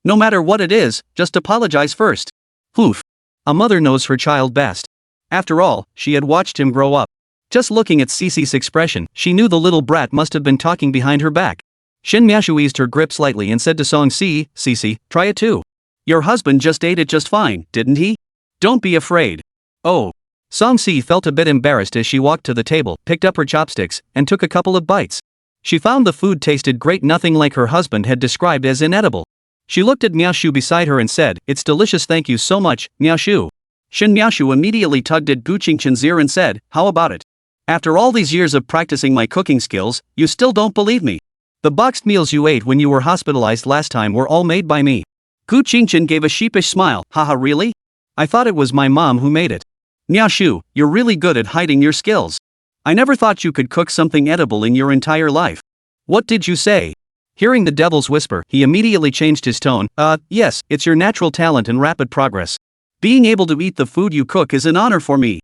No matter what it is, just apologize first. Oof. A mother knows her child best. After all, she had watched him grow up. Just looking at Cece's expression, she knew the little brat must have been talking behind her back. Shen Miaoshu eased her grip slightly and said to Song Si, "Cece, try it too. Your husband just ate it just fine, didn't he? Don't be afraid." Oh. Song Si felt a bit embarrassed as she walked to the table, picked up her chopsticks, and took a couple of bites. She found the food tasted great, nothing like her husband had described as inedible. She looked at Miaoshu beside her and said, "It's delicious, thank you so much, Miaoshu." Shen Miaoshu immediately tugged at Gu Qingchen's ear and said, "How about it? After all these years of practicing my cooking skills, you still don't believe me? The boxed meals you ate when you were hospitalized last time were all made by me." Gu Qingchen gave a sheepish smile. "Haha, really? I thought it was my mom who made it." "Miaoshu, you're really good at hiding your skills. I never thought you could cook something edible in your entire life. What did you say?" Hearing the devil's whisper, he immediately changed his tone. Yes, it's your natural talent and rapid progress. Being able to eat the food you cook is an honor for me.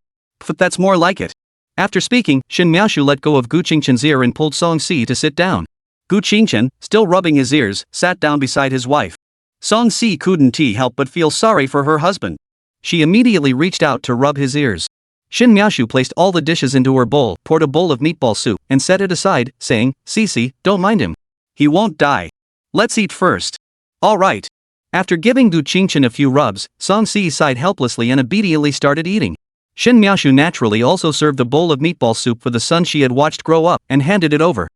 But that's more like it." After speaking, Shen Miaoshu let go of Gu Qingchen's ear and pulled Song Si to sit down. Gu Qingchen, still rubbing his ears, sat down beside his wife. Song Si couldn't help but feel sorry for her husband. She immediately reached out to rub his ears. Shen Miaoshu placed all the dishes into her bowl, poured a bowl of meatball soup, and set it aside, saying, "Cece, don't mind him. He won't die. Let's eat first." "All right." After giving Gu Qingchen a few rubs, Song Si sighed helplessly and obediently started eating. Shen Miaoshu naturally also served a bowl of meatball soup for the son she had watched grow up, and handed it over.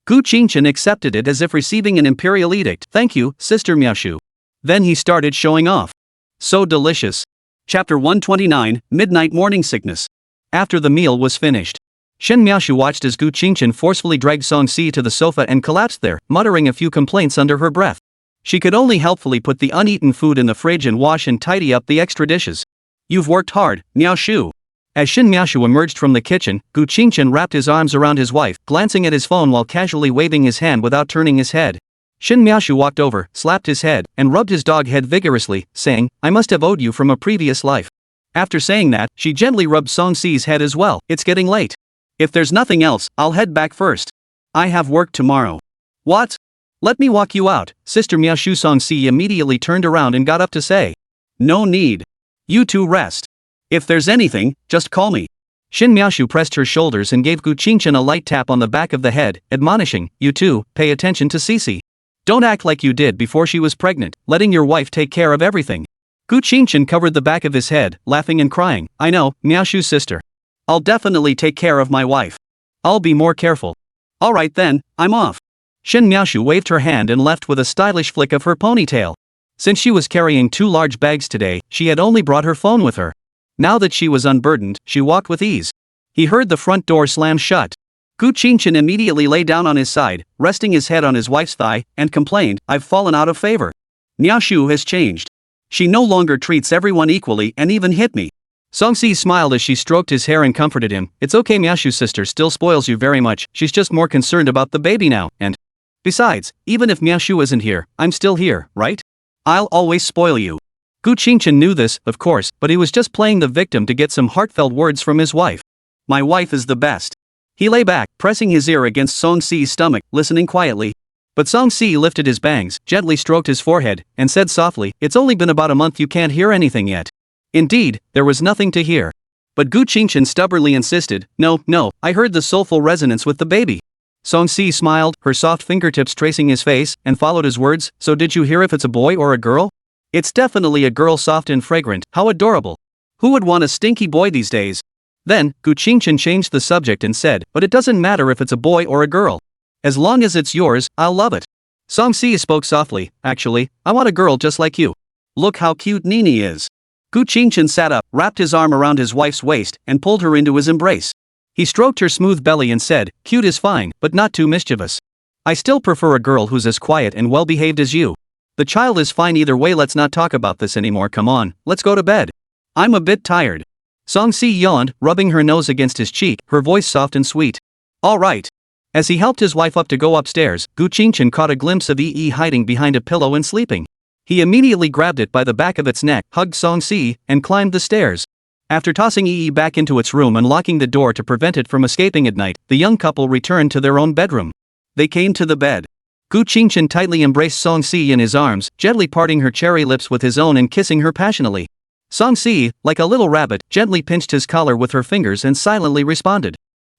Gu Qingchen accepted it as if receiving an imperial edict. "Thank you, Sister Miaoshu." Then he started showing off. So delicious. Chapter 129, Midnight Morning Sickness. After the meal was finished, Shen Miaoshu watched as Gu Qingchen forcefully dragged Song Si to the sofa and collapsed there, muttering a few complaints under her breath. She could only helpfully put the uneaten food in the fridge and wash and tidy up the extra dishes. "You've worked hard, Miaoshu." As Shen Miaoshu emerged from the kitchen, Gu Qingchen wrapped his arms around his wife, glancing at his phone while casually waving his hand without turning his head. Shen Miaoshu walked over, slapped his head, and rubbed his dog head vigorously, saying, "I must have owed you from a previous life." After saying that, she gently rubbed Song Si's head as well. "It's getting late. If there's nothing else, I'll head back first. I have work tomorrow." "What? Let me walk you out." Sister Miaoshu. Song Si immediately turned around and got up to say, "No need. You two rest. If there's anything, just call me." Shen Miaoshu pressed her shoulders and gave Gu Qingchen a light tap on the back of the head, admonishing, "You two, pay attention to Cece. Don't act like you did before she was pregnant, letting your wife take care of everything." Gu Qingchen covered the back of his head, laughing and crying, "I know, Miaoshu's sister. I'll definitely take care of my wife. I'll be more careful. All right then, I'm off." Shen Miaoshu waved her hand and left with a stylish flick of her ponytail. Since she was carrying 2 large bags today, she had only brought her phone with her. Now that she was unburdened, she walked with ease. He heard the front door slam shut. Gu Qingchen immediately lay down on his side, resting his head on his wife's thigh, and complained, "I've fallen out of favor. Miaoshu has changed. She no longer treats everyone equally and even hit me." Song Si smiled as she stroked his hair and comforted him. "It's okay, Miaoshu's sister still spoils you very much, she's just more concerned about the baby now, and besides, even if Miaoshu isn't here, I'm still here, right? I'll always spoil you." Gu Qingchen knew this, of course, but he was just playing the victim to get some heartfelt words from his wife. "My wife is the best." He lay back, pressing his ear against Song Si's stomach, listening quietly. But Song Si lifted his bangs, gently stroked his forehead, and said softly, "It's only been about a month, you can't hear anything yet." Indeed, there was nothing to hear. But Gu Qingchen stubbornly insisted, No, I heard the soulful resonance with the baby." Song Si smiled, her soft fingertips tracing his face, and followed his words, "So did you hear if it's a boy or a girl?" "It's definitely a girl, soft and fragrant, how adorable." Who would want a stinky boy these days? Then, Gu Qingchen changed the subject and said, but it doesn't matter if it's a boy or a girl. As long as it's yours, I'll love it. Song Si spoke softly, actually, I want a girl just like you. Look how cute Nini is. Gu Qingchen sat up, wrapped his arm around his wife's waist, and pulled her into his embrace. He stroked her smooth belly and said, cute is fine, but not too mischievous. I still prefer a girl who's as quiet and well-behaved as you. The child is fine either way, let's not talk about this anymore, come on, let's go to bed. I'm a bit tired. Song Si yawned, rubbing her nose against his cheek, her voice soft and sweet. All right. As he helped his wife up to go upstairs, Gu Qingchen caught a glimpse of Yi hiding behind a pillow and sleeping. He immediately grabbed it by the back of its neck, hugged Song Si, and climbed the stairs. After tossing Yi back into its room and locking the door to prevent it from escaping at night, the young couple returned to their own bedroom. They came to the bed. Gu Qingchen tightly embraced Song Si in his arms, gently parting her cherry lips with his own and kissing her passionately. Song Si, like a little rabbit, gently pinched his collar with her fingers and silently responded.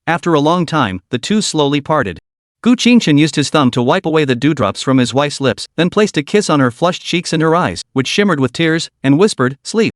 After a long time, the two slowly parted. Gu Qingchen used his thumb to wipe away the dewdrops from his wife's lips, then placed a kiss on her flushed cheeks and her eyes, which shimmered with tears, and whispered, sleep.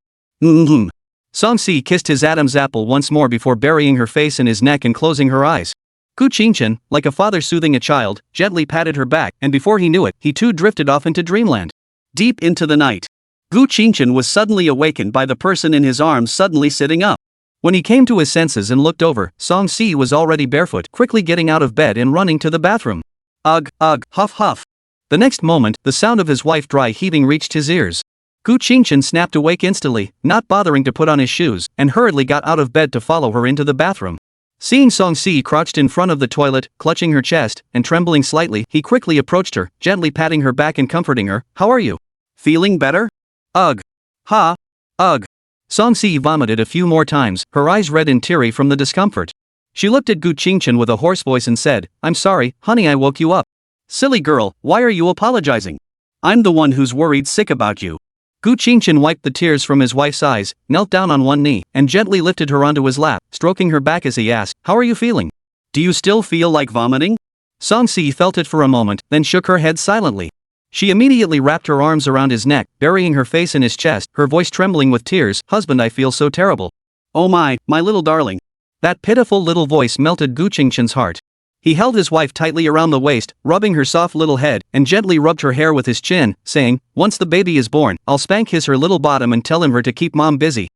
Song Si kissed his Adam's apple once more before burying her face in his neck and closing her eyes. Gu Qingchen, like a father soothing a child, gently patted her back, and before he knew it, he too drifted off into dreamland. Deep into the night, Gu Qingchen was suddenly awakened by the person in his arms suddenly sitting up. When he came to his senses and looked over, Song Si was already barefoot, quickly getting out of bed and running to the bathroom. Ugh, huff huff. The next moment, the sound of his wife dry heaving reached his ears. Gu Qingchen snapped awake instantly, not bothering to put on his shoes, and hurriedly got out of bed to follow her into the bathroom. Seeing Song Si crouched in front of the toilet, clutching her chest, and trembling slightly, he quickly approached her, gently patting her back and comforting her. How are you? Feeling better? Ugh. Ha. Ugh. Song Si vomited a few more times, her eyes red and teary from the discomfort. She looked at Gu Qingchen with a hoarse voice and said, I'm sorry, honey, I woke you up. Silly girl, why are you apologizing? I'm the one who's worried sick about you. Gu Qingchen wiped the tears from his wife's eyes, knelt down on one knee, and gently lifted her onto his lap, stroking her back as he asked, how are you feeling? Do you still feel like vomiting? Song Si felt it for a moment, then shook her head silently. She immediately wrapped her arms around his neck, burying her face in his chest, her voice trembling with tears. Husband, I feel so terrible. Oh my little darling. That pitiful little voice melted Gu Qingchen's heart. He held his wife tightly around the waist, rubbing her soft little head, and gently rubbed her hair with his chin, saying, once the baby is born, I'll kiss her little bottom and tell her to keep mom busy.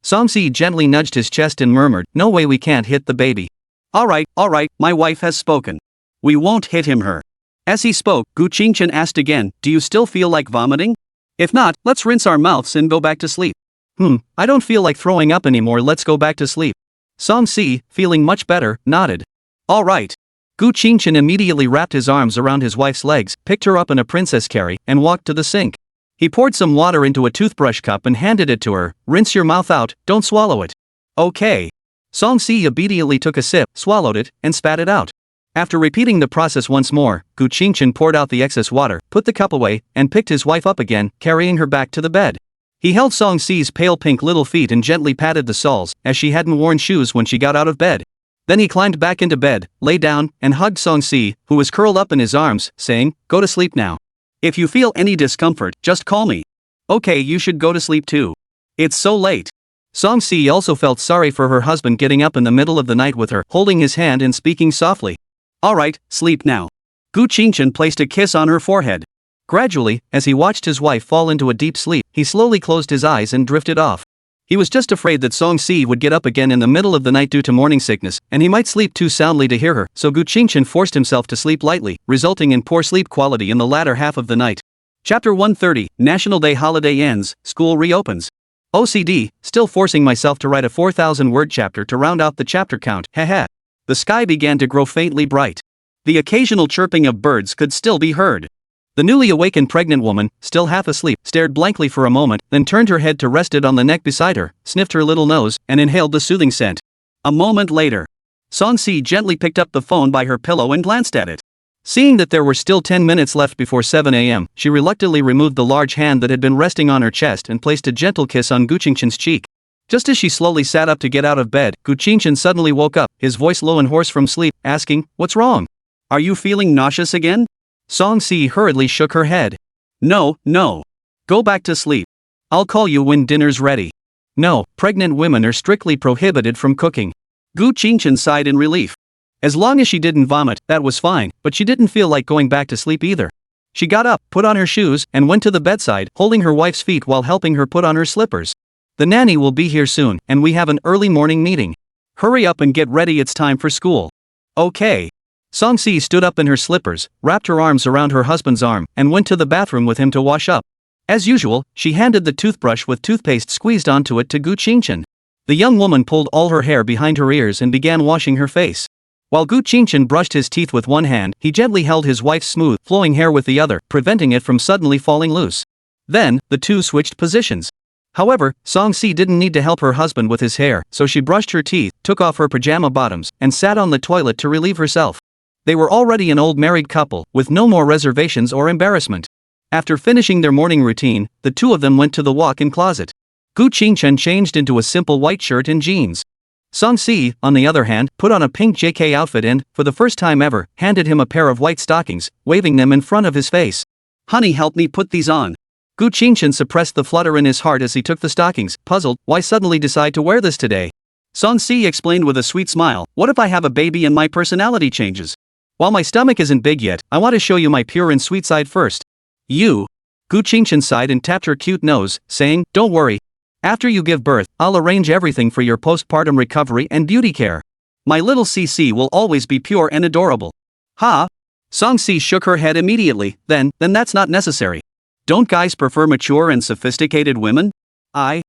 Song Si gently nudged his chest and murmured, no way, we can't hit the baby. Alright, my wife has spoken. We won't hit her. As he spoke, Gu Qingchen asked again, do you still feel like vomiting? If not, let's rinse our mouths and go back to sleep. I don't feel like throwing up anymore, let's go back to sleep. Song Si, feeling much better, nodded. Alright. Gu Qingchen immediately wrapped his arms around his wife's legs, picked her up in a princess carry, and walked to the sink. He poured some water into a toothbrush cup and handed it to her. Rinse your mouth out, don't swallow it. Okay. Song Si obediently took a sip, swallowed it, and spat it out. After repeating the process once more, Gu Qingchen poured out the excess water, put the cup away, and picked his wife up again, carrying her back to the bed. He held Song Si's pale pink little feet and gently patted the soles, as she hadn't worn shoes when she got out of bed. Then he climbed back into bed, lay down, and hugged Song Si, who was curled up in his arms, saying, go to sleep now. If you feel any discomfort, just call me. Okay, you should go to sleep too. It's so late. Song Si also felt sorry for her husband getting up in the middle of the night with her, holding his hand and speaking softly. Alright, sleep now. Gu Qingchen placed a kiss on her forehead. Gradually, as he watched his wife fall into a deep sleep, he slowly closed his eyes and drifted off. He was just afraid that Song Si would get up again in the middle of the night due to morning sickness, and he might sleep too soundly to hear her, so Gu Qingchen forced himself to sleep lightly, resulting in poor sleep quality in the latter half of the night. Chapter 130, National Day holiday ends, school reopens. OCD, still forcing myself to write a 4,000-word chapter to round out the chapter count, heh. The sky began to grow faintly bright. The occasional chirping of birds could still be heard. The newly awakened pregnant woman, still half asleep, stared blankly for a moment, then turned her head to rest it on the neck beside her, sniffed her little nose, and inhaled the soothing scent. A moment later, Song Si gently picked up the phone by her pillow and glanced at it. Seeing that there were still 10 minutes left before 7 a.m., she reluctantly removed the large hand that had been resting on her chest and placed a gentle kiss on Gu Qingchen's cheek. Just as she slowly sat up to get out of bed, Gu Qingchen suddenly woke up, his voice low and hoarse from sleep, asking, what's wrong? Are you feeling nauseous again? Song Si hurriedly shook her head. No. Go back to sleep. I'll call you when dinner's ready. No, pregnant women are strictly prohibited from cooking. Gu Qingchen sighed in relief. As long as she didn't vomit, that was fine, but she didn't feel like going back to sleep either. She got up, put on her shoes, and went to the bedside, holding her wife's feet while helping her put on her slippers. The nanny will be here soon, and we have an early morning meeting. Hurry up and get ready, it's time for school. Okay. Song-si stood up in her slippers, wrapped her arms around her husband's arm, and went to the bathroom with him to wash up. As usual, she handed the toothbrush with toothpaste squeezed onto it to Gu Qingchen. The young woman pulled all her hair behind her ears and began washing her face. While Gu Qingchen brushed his teeth with one hand, he gently held his wife's smooth, flowing hair with the other, preventing it from suddenly falling loose. Then, the two switched positions. However, Song-si didn't need to help her husband with his hair, so she brushed her teeth, took off her pajama bottoms, and sat on the toilet to relieve herself. They were already an old married couple, with no more reservations or embarrassment. After finishing their morning routine, the two of them went to the walk-in closet. Gu Qingchen changed into a simple white shirt and jeans. Song-si, on the other hand, put on a pink JK outfit and, for the first time ever, handed him a pair of white stockings, waving them in front of his face. Honey, help me put these on. Gu Qingchen suppressed the flutter in his heart as he took the stockings, puzzled, why suddenly decide to wear this today? Song-si explained with a sweet smile, what if I have a baby and my personality changes? While my stomach isn't big yet, I want to show you my pure and sweet side first. You. Gu Qingchen sighed and tapped her cute nose, saying, don't worry. After you give birth, I'll arrange everything for your postpartum recovery and beauty care. My little CC will always be pure and adorable. Ha? Song-si shook her head immediately, then that's not necessary. Don't guys prefer mature and sophisticated women? I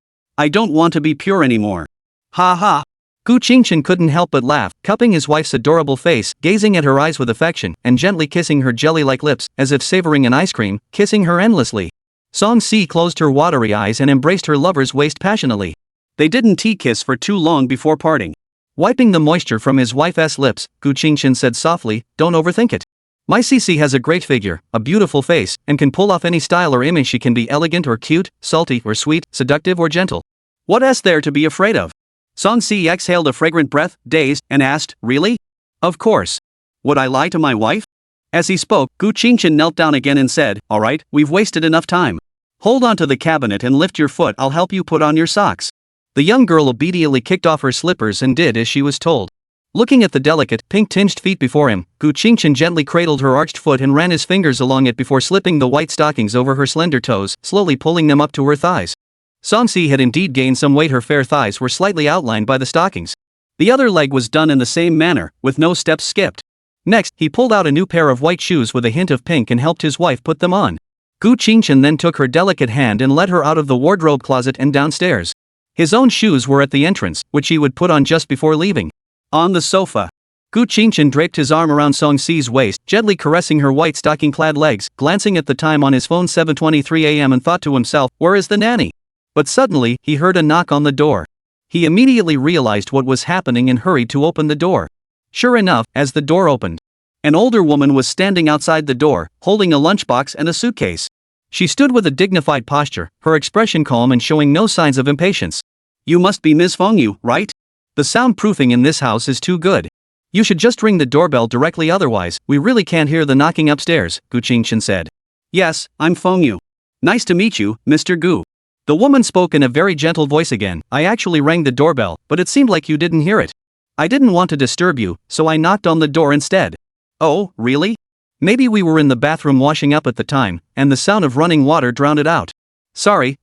don't want to be pure anymore. Ha ha. Gu Qingchen couldn't help but laugh, cupping his wife's adorable face, gazing at her eyes with affection, and gently kissing her jelly-like lips, as if savoring an ice cream, kissing her endlessly. Song-si closed her watery eyes and embraced her lover's waist passionately. They didn't tea-kiss for too long before parting. Wiping the moisture from his wife's lips, Gu Qingchen said softly, don't overthink it. My CC has a great figure, a beautiful face, and can pull off any style or image. She can be elegant or cute, salty or sweet, seductive or gentle. What is there to be afraid of? Song-si exhaled a fragrant breath, dazed, and asked, really? Of course. Would I lie to my wife? As he spoke, Gu Qingchen knelt down again and said, alright, we've wasted enough time. Hold on to the cabinet and lift your foot, I'll help you put on your socks. The young girl obediently kicked off her slippers and did as she was told. Looking at the delicate, pink-tinged feet before him, Gu Qingchen gently cradled her arched foot and ran his fingers along it before slipping the white stockings over her slender toes, slowly pulling them up to her thighs. Song-si had indeed gained some weight. Her fair thighs were slightly outlined by the stockings. The other leg was done in the same manner, with no steps skipped. Next, he pulled out a new pair of white shoes with a hint of pink and helped his wife put them on. Gu Qingchen then took her delicate hand and led her out of the wardrobe closet and downstairs. His own shoes were at the entrance, which he would put on just before leaving. On the sofa, Gu Qingchen draped his arm around Song-si's waist, gently caressing her white stocking-clad legs, glancing at the time on his phone 7:23 a.m. and thought to himself, where is the nanny? But suddenly, he heard a knock on the door. He immediately realized what was happening and hurried to open the door. Sure enough, as the door opened, an older woman was standing outside the door, holding a lunchbox and a suitcase. She stood with a dignified posture, her expression calm and showing no signs of impatience. You must be Ms. Fengyu, right? The soundproofing in this house is too good. You should just ring the doorbell directly, otherwise, we really can't hear the knocking upstairs, Gu Qingchen said. Yes, I'm Fengyu. Nice to meet you, Mr. Gu. The woman spoke in a very gentle voice again. I actually rang the doorbell, but it seemed like you didn't hear it. I didn't want to disturb you, so I knocked on the door instead. Oh, really? Maybe we were in the bathroom washing up at the time, and the sound of running water drowned it out. Sorry.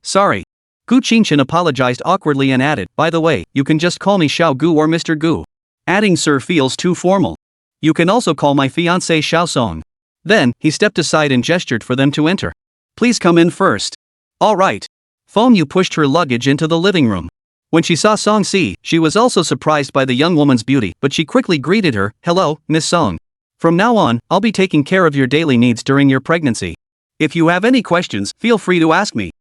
Gu Qingchen apologized awkwardly and added, by the way, you can just call me Xiao Gu or Mr. Gu. Adding sir feels too formal. You can also call my fiancée Xiao Song. Then, he stepped aside and gestured for them to enter. Please come in first. All right. Fengyu pushed her luggage into the living room. When she saw Song-si, she was also surprised by the young woman's beauty, but she quickly greeted her, hello, Miss Song. From now on, I'll be taking care of your daily needs during your pregnancy. If you have any questions, feel free to ask me.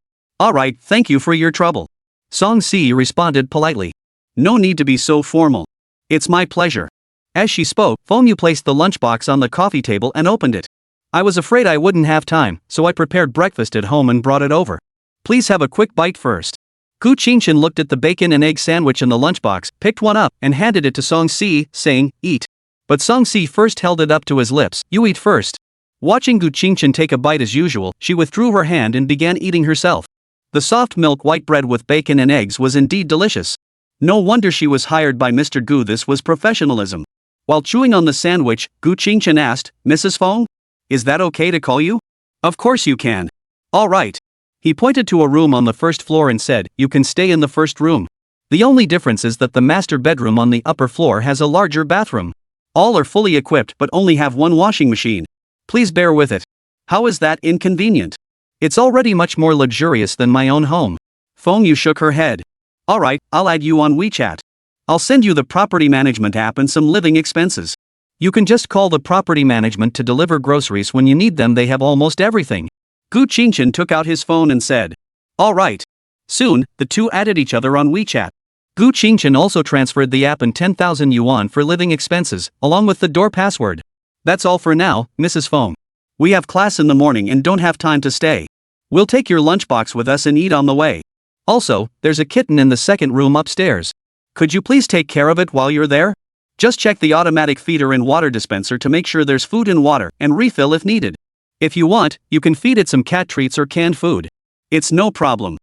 Alright, thank you for your trouble. Song-si responded politely. No need to be so formal. It's my pleasure. As she spoke, Fengyu placed the lunchbox on the coffee table and opened it. I was afraid I wouldn't have time, so I prepared breakfast at home and brought it over. Please have a quick bite first. Gu Qingchen looked at the bacon and egg sandwich in the lunchbox, picked one up, and handed it to Song-si, saying, eat. But Song-si first held it up to his lips. You eat first. Watching Gu Qingchen take a bite as usual, she withdrew her hand and began eating herself. The soft milk white bread with bacon and eggs was indeed delicious. No wonder she was hired by Mr. Gu. This was professionalism. While chewing on the sandwich, Gu Qingchen asked, Mrs. Fong? Is that okay to call you? Of course you can. All right. He pointed to a room on the first floor and said, you can stay in the first room. The only difference is that the master bedroom on the upper floor has a larger bathroom. All are fully equipped but only have one washing machine. Please bear with it. How is that inconvenient? It's already much more luxurious than my own home. Fong Yu shook her head. Alright, I'll add you on WeChat. I'll send you the property management app and some living expenses. You can just call the property management to deliver groceries when you need them. They have almost everything. Gu Qingchen took out his phone and said, Alright. Soon, the two added each other on WeChat. Gu Qingchen also transferred the app and 10,000 yuan for living expenses, along with the door password. That's all for now, Mrs. Fong. We have class in the morning and don't have time to stay. We'll take your lunchbox with us and eat on the way. Also, there's a kitten in the second room upstairs. Could you please take care of it while you're there? Just check the automatic feeder and water dispenser to make sure there's food and water, and refill if needed. If you want, you can feed it some cat treats or canned food. It's no problem.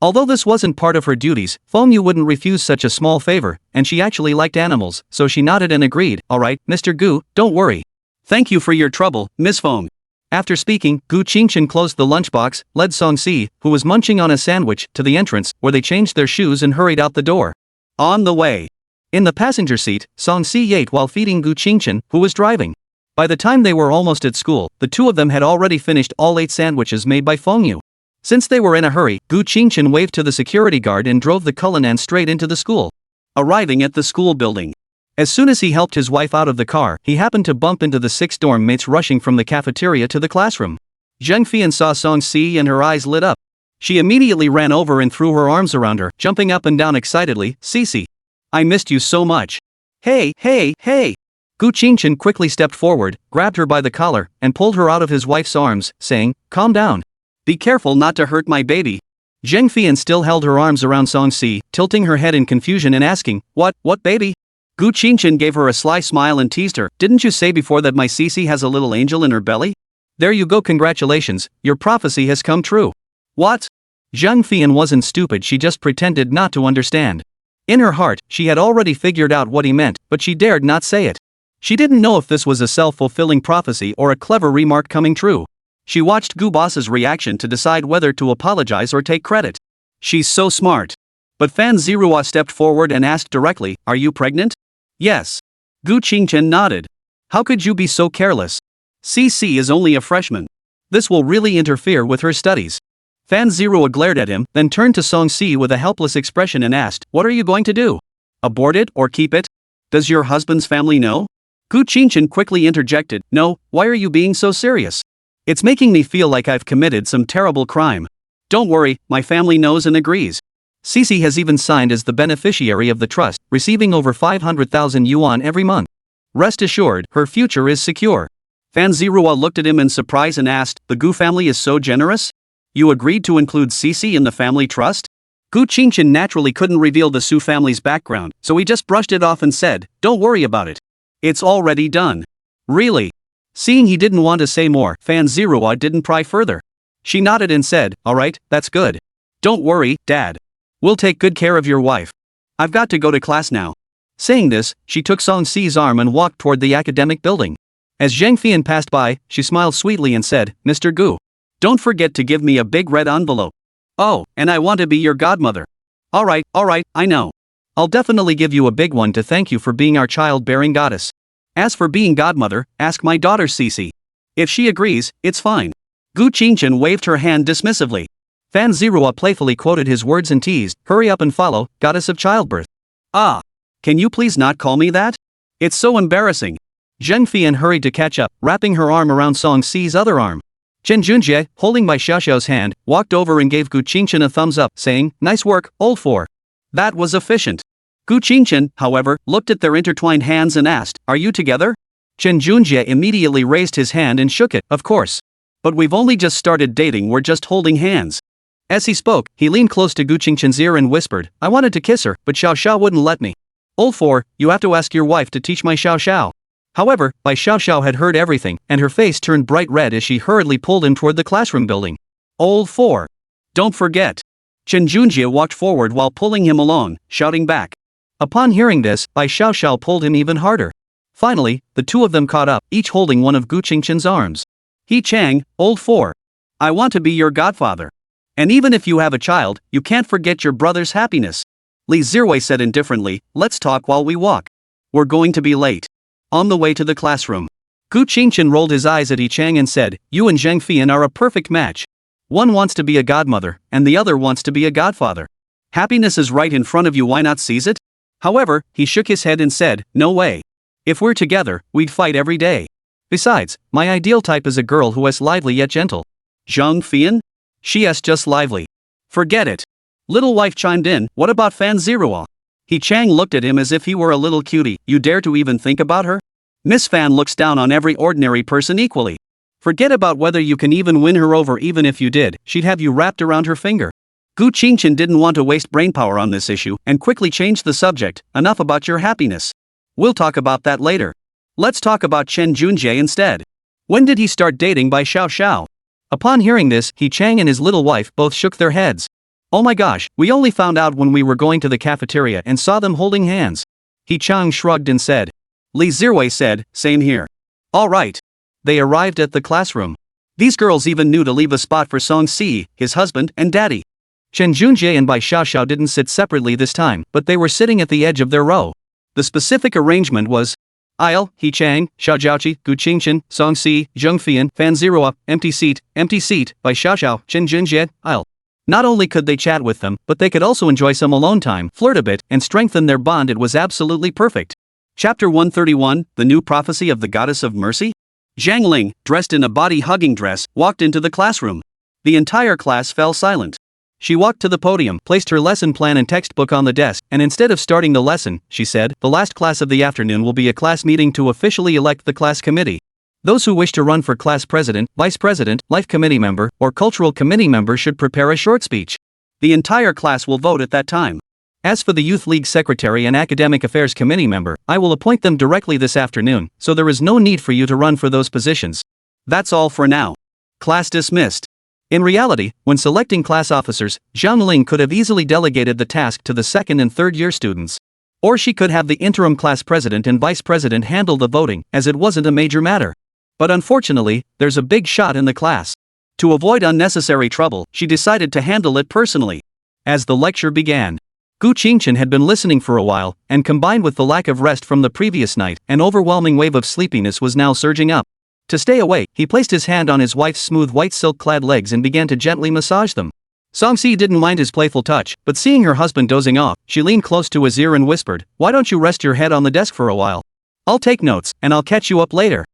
Although this wasn't part of her duties, Fong Yu wouldn't refuse such a small favor, and she actually liked animals, so she nodded and agreed. Alright, Mr. Gu, don't worry. Thank you for your trouble, Miss Fong. After speaking, Gu Qingchen closed the lunchbox, led Song-si, who was munching on a sandwich, to the entrance, where they changed their shoes and hurried out the door. On the way. In the passenger seat, Song-si ate while feeding Gu Qingchen, who was driving. By the time they were almost at school, the two of them had already finished all 8 sandwiches made by Fong Yu. Since they were in a hurry, Gu Qingchen waved to the security guard and drove the Cullinan straight into the school. Arriving at the school building. As soon as he helped his wife out of the car, he happened to bump into the 6 dorm mates rushing from the cafeteria to the classroom. Zheng Fian saw Song-si and her eyes lit up. She immediately ran over and threw her arms around her, jumping up and down excitedly. Cici. I missed you so much. Hey, hey, hey. Gu Qingchen quickly stepped forward, grabbed her by the collar, and pulled her out of his wife's arms, saying, calm down. Be careful not to hurt my baby. Zheng Fian still held her arms around Song-si, tilting her head in confusion and asking, what baby? Gu Qingchen gave her a sly smile and teased her. Didn't you say before that my Cici has a little angel in her belly? There you go, congratulations, your prophecy has come true. What? Zheng Fian wasn't stupid, she just pretended not to understand. In her heart, she had already figured out what he meant, but she dared not say it. She didn't know if this was a self-fulfilling prophecy or a clever remark coming true. She watched Gu Boss's reaction to decide whether to apologize or take credit. She's so smart. But Fan Zirua stepped forward and asked directly, are you pregnant? Yes. Gu Qingchen nodded. How could you be so careless? CC is only a freshman. This will really interfere with her studies. Fan Zirua glared at him, then turned to Song-si with a helpless expression and asked, what are you going to do? Abort it or keep it? Does your husband's family know? Gu Qingchen quickly interjected, no, why are you being so serious? It's making me feel like I've committed some terrible crime. Don't worry, my family knows and agrees. Cici has even signed as the beneficiary of the trust, receiving over 500,000 yuan every month. Rest assured, her future is secure. Fan Zirua looked at him in surprise and asked, the Gu family is so generous? You agreed to include Cici in the family trust? Gu Qingchen naturally couldn't reveal the Su family's background, so he just brushed it off and said, don't worry about it. It's already done. Really? Seeing he didn't want to say more, Fan Zirua didn't pry further. She nodded and said, alright, that's good. Don't worry, Dad. We'll take good care of your wife. I've got to go to class now. Saying this, she took Song-si's arm and walked toward the academic building. As Zheng Fian passed by, she smiled sweetly and said, Mr. Gu, don't forget to give me a big red envelope. Oh, and I want to be your godmother. Alright, I know. I'll definitely give you a big one to thank you for being our childbearing goddess. As for being godmother, ask my daughter Cici. If she agrees, it's fine. Gu Qingchen waved her hand dismissively. Fan Zirua playfully quoted his words and teased, hurry up and follow, goddess of childbirth. Ah. Can you please not call me that? It's so embarrassing. Zheng Fian hurried to catch up, wrapping her arm around Song-si's other arm. Chen Junjie, holding by Xiaoxiao's hand, walked over and gave Gu Qingchen a thumbs up, saying, nice work, old four. That was efficient. Gu Qingchen, however, looked at their intertwined hands and asked, are you together? Chen Junjie immediately raised his hand and shook it, of course. But we've only just started dating, we're just holding hands. As he spoke, he leaned close to Gu Qingchen's ear and whispered, I wanted to kiss her, but Xiao Xiao wouldn't let me. Old four, you have to ask your wife to teach my Xiao Xiao. However, Bai Xiao Xiao had heard everything, and her face turned bright red as she hurriedly pulled him toward the classroom building. Old four. Don't forget. Chen Junjie walked forward while pulling him along, shouting back. Upon hearing this, Bai Xiaoxiao pulled him even harder. Finally, the two of them caught up, each holding one of Gu Qingqian's arms. He Chang, old four. I want to be your godfather. And even if you have a child, you can't forget your brother's happiness. Li Zirwei said indifferently, let's talk while we walk. We're going to be late. On the way to the classroom. Gu Qingqian rolled his eyes at Yi Chang and said, you and Zhang Fian are a perfect match. One wants to be a godmother, and the other wants to be a godfather. Happiness is right in front of you, why not seize it? However, he shook his head and said, no way. If we're together, we'd fight every day. Besides, my ideal type is a girl who is lively yet gentle. Zhang Fian? She is just lively. Forget it. Little wife chimed in, what about Fan Zirua? He Chang looked at him as if he were a little cutie, you dare to even think about her? Miss Fan looks down on every ordinary person equally. Forget about whether you can even win her over, even if you did, she'd have you wrapped around her finger. Gu Qingqian didn't want to waste brainpower on this issue and quickly changed the subject, enough about your happiness. We'll talk about that later. Let's talk about Chen Junjie instead. When did he start dating Bai Xiaoxiao? Upon hearing this, He Chang and his little wife both shook their heads. Oh my gosh, we only found out when we were going to the cafeteria and saw them holding hands. He Chang shrugged and said. Li Zirwei said, same here. Alright. They arrived at the classroom. These girls even knew to leave a spot for Song Si, his husband and daddy. Chen Junjie and Bai Xiaoxiao didn't sit separately this time, but they were sitting at the edge of their row. The specific arrangement was aisle, He Chang, Xiao Jiaoqi, Gu Qingqian, Song Si, Zheng Fian, Fan Zirua, empty seat, Bai Xiaoxiao, Chen Junjie, aisle. Not only could they chat with them, but they could also enjoy some alone time, flirt a bit, and strengthen their bond. It was absolutely perfect. Chapter 131, The New Prophecy of the Goddess of Mercy? Zhang Ling, dressed in a body-hugging dress, walked into the classroom. The entire class fell silent. She walked to the podium, placed her lesson plan and textbook on the desk, and instead of starting the lesson, she said, the last class of the afternoon will be a class meeting to officially elect the class committee. Those who wish to run for class president, vice president, life committee member, or cultural committee member should prepare a short speech. The entire class will vote at that time. As for the Youth League secretary and academic affairs committee member, I will appoint them directly this afternoon, so there is no need for you to run for those positions. That's all for now. Class dismissed. In reality, when selecting class officers, Zhang Ling could have easily delegated the task to the second and third year students. Or she could have the interim class president and vice president handle the voting, as it wasn't a major matter. But unfortunately, there's a big shot in the class. To avoid unnecessary trouble, she decided to handle it personally. As the lecture began, Gu Qingqian had been listening for a while, and combined with the lack of rest from the previous night, an overwhelming wave of sleepiness was now surging up. To stay awake, he placed his hand on his wife's smooth white silk-clad legs and began to gently massage them. Song Si didn't mind his playful touch, but seeing her husband dozing off, she leaned close to his ear and whispered, why don't you rest your head on the desk for a while? I'll take notes, and I'll catch you up later.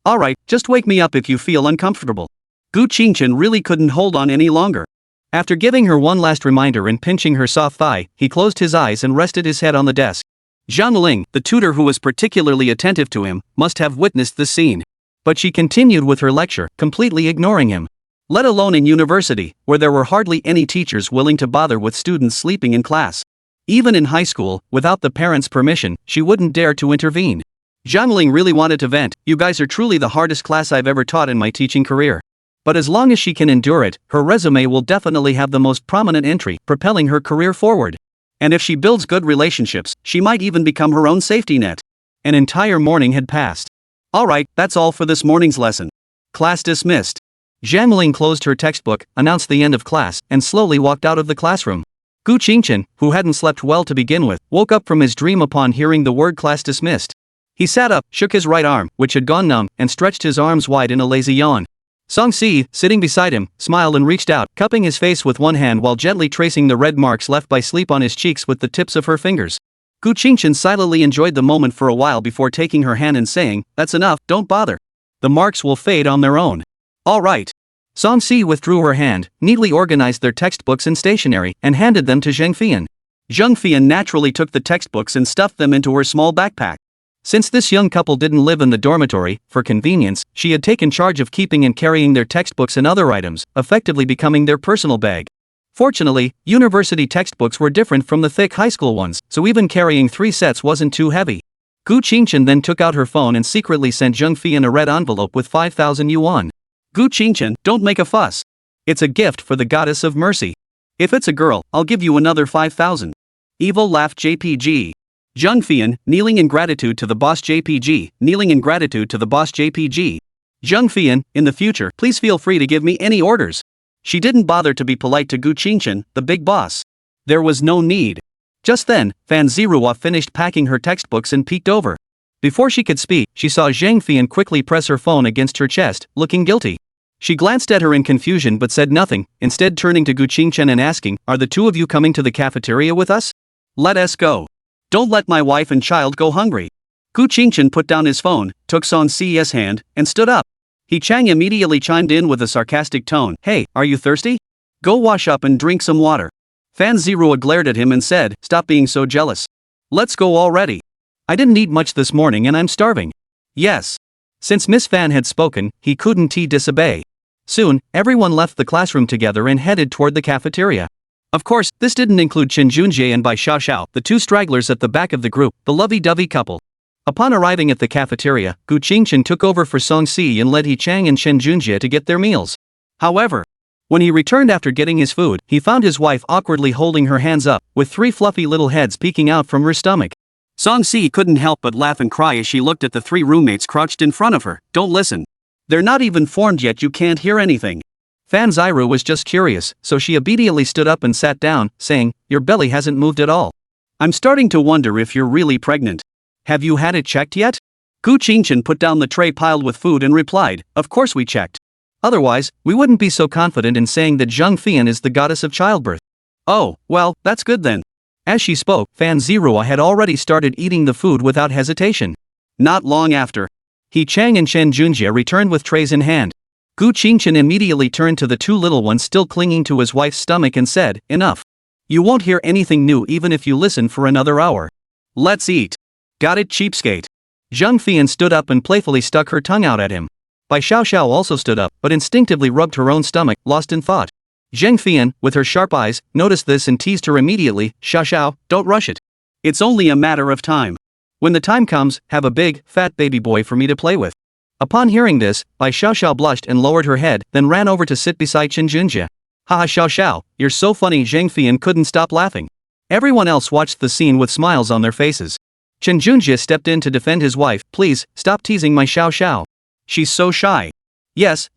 Alright, just wake me up if you feel uncomfortable. Gu Qingqian really couldn't hold on any longer. After giving her one last reminder and pinching her soft thigh, he closed his eyes and rested his head on the desk. Zhang Ling, the tutor who was particularly attentive to him, must have witnessed the scene. But she continued with her lecture, completely ignoring him. Let alone in university, where there were hardly any teachers willing to bother with students sleeping in class. Even in high school, without the parents' permission, she wouldn't dare to intervene. Zhang Ling really wanted to vent, you guys are truly the hardest class I've ever taught in my teaching career. But as long as she can endure it, her resume will definitely have the most prominent entry, propelling her career forward. And if she builds good relationships, she might even become her own safety net. An entire morning had passed. Alright, that's all for this morning's lesson. Class dismissed. Zhang Ling closed her textbook, announced the end of class, and slowly walked out of the classroom. Gu Qingqian, who hadn't slept well to begin with, woke up from his dream upon hearing the word class dismissed. He sat up, shook his right arm, which had gone numb, and stretched his arms wide in a lazy yawn. Song Si, sitting beside him, smiled and reached out, cupping his face with one hand while gently tracing the red marks left by sleep on his cheeks with the tips of her fingers. Gu Qingqian silently enjoyed the moment for a while before taking her hand and saying, that's enough, don't bother. The marks will fade on their own. All right. Song Si withdrew her hand, neatly organized their textbooks and stationery, and handed them to Zheng Fian. Zheng Fian naturally took the textbooks and stuffed them into her small backpack. Since this young couple didn't live in the dormitory, for convenience, she had taken charge of keeping and carrying their textbooks and other items, effectively becoming their personal bag. Fortunately, university textbooks were different from the thick high school ones, so even carrying 3 sets wasn't too heavy. Gu Qingqian then took out her phone and secretly sent Zheng Fian a red envelope with 5,000 yuan. Gu Qingqian, don't make a fuss. It's a gift for the goddess of mercy. If it's a girl, I'll give you another 5,000. Evil laugh JPG. Jung Fian, kneeling in gratitude to the boss JPG, kneeling in gratitude to the boss JPG. Jung Fian, in the future, please feel free to give me any orders. She didn't bother to be polite to Gu Qingchen, the big boss. There was no need. Just then, Fan Zirua finished packing her textbooks and peeked over. Before she could speak, she saw Zhang Fian quickly press her phone against her chest, looking guilty. She glanced at her in confusion but said nothing, instead turning to Gu Qingchen and asking, "Are the two of you coming to the cafeteria with us? Let us go. Don't let my wife and child go hungry." Gu Qingchen put down his phone, took Song Si's hand, and stood up. He Chang immediately chimed in with a sarcastic tone, "Hey, are you thirsty? Go wash up and drink some water." Fan Zirua glared at him and said, "Stop being so jealous. Let's go already. I didn't eat much this morning and I'm starving." Yes. Since Miss Fan had spoken, he couldn't disobey. Soon, everyone left the classroom together and headed toward the cafeteria. Of course, this didn't include Chen Junjie and Bai Xiaoxiao, the two stragglers at the back of the group, the lovey-dovey couple. Upon arriving at the cafeteria, Gu Qingchen took over for Song Si and led He Chang and Chen Junjie to get their meals. However, when he returned after getting his food, he found his wife awkwardly holding her hands up, with three fluffy little heads peeking out from her stomach. Song Si couldn't help but laugh and cry as she looked at the three roommates crouched in front of her. "Don't listen. They're not even formed yet, you can't hear anything." Fan Zirua was just curious, so she obediently stood up and sat down, saying, "Your belly hasn't moved at all. I'm starting to wonder if you're really pregnant. Have you had it checked yet?" Gu Qingchen put down the tray piled with food and replied, "Of course we checked. Otherwise, we wouldn't be so confident in saying that Zhang Fian is the goddess of childbirth." "Oh, well, that's good then." As she spoke, Fan Zirua had already started eating the food without hesitation. Not long after, He Chang and Chen Junjie returned with trays in hand. Gu Qingchen immediately turned to the two little ones still clinging to his wife's stomach and said, "Enough. You won't hear anything new even if you listen for another hour. Let's eat." "Got it, cheapskate." Zhang Fian stood up and playfully stuck her tongue out at him. Bai Xiaoxiao also stood up, but instinctively rubbed her own stomach, lost in thought. Zhang Fian, with her sharp eyes, noticed this and teased her immediately, "Xiaoxiao, don't rush it. It's only a matter of time. When the time comes, have a big, fat baby boy for me to play with." Upon hearing this, Bai Xiaoxiao blushed and lowered her head, then ran over to sit beside Chen Junjie. "Haha Xiaoxiao, you're so funny." Zhang Fian couldn't stop laughing. Everyone else watched the scene with smiles on their faces. Chen Junjie stepped in to defend his wife. "Please, stop teasing my Xiaoxiao. She's so shy." Yes.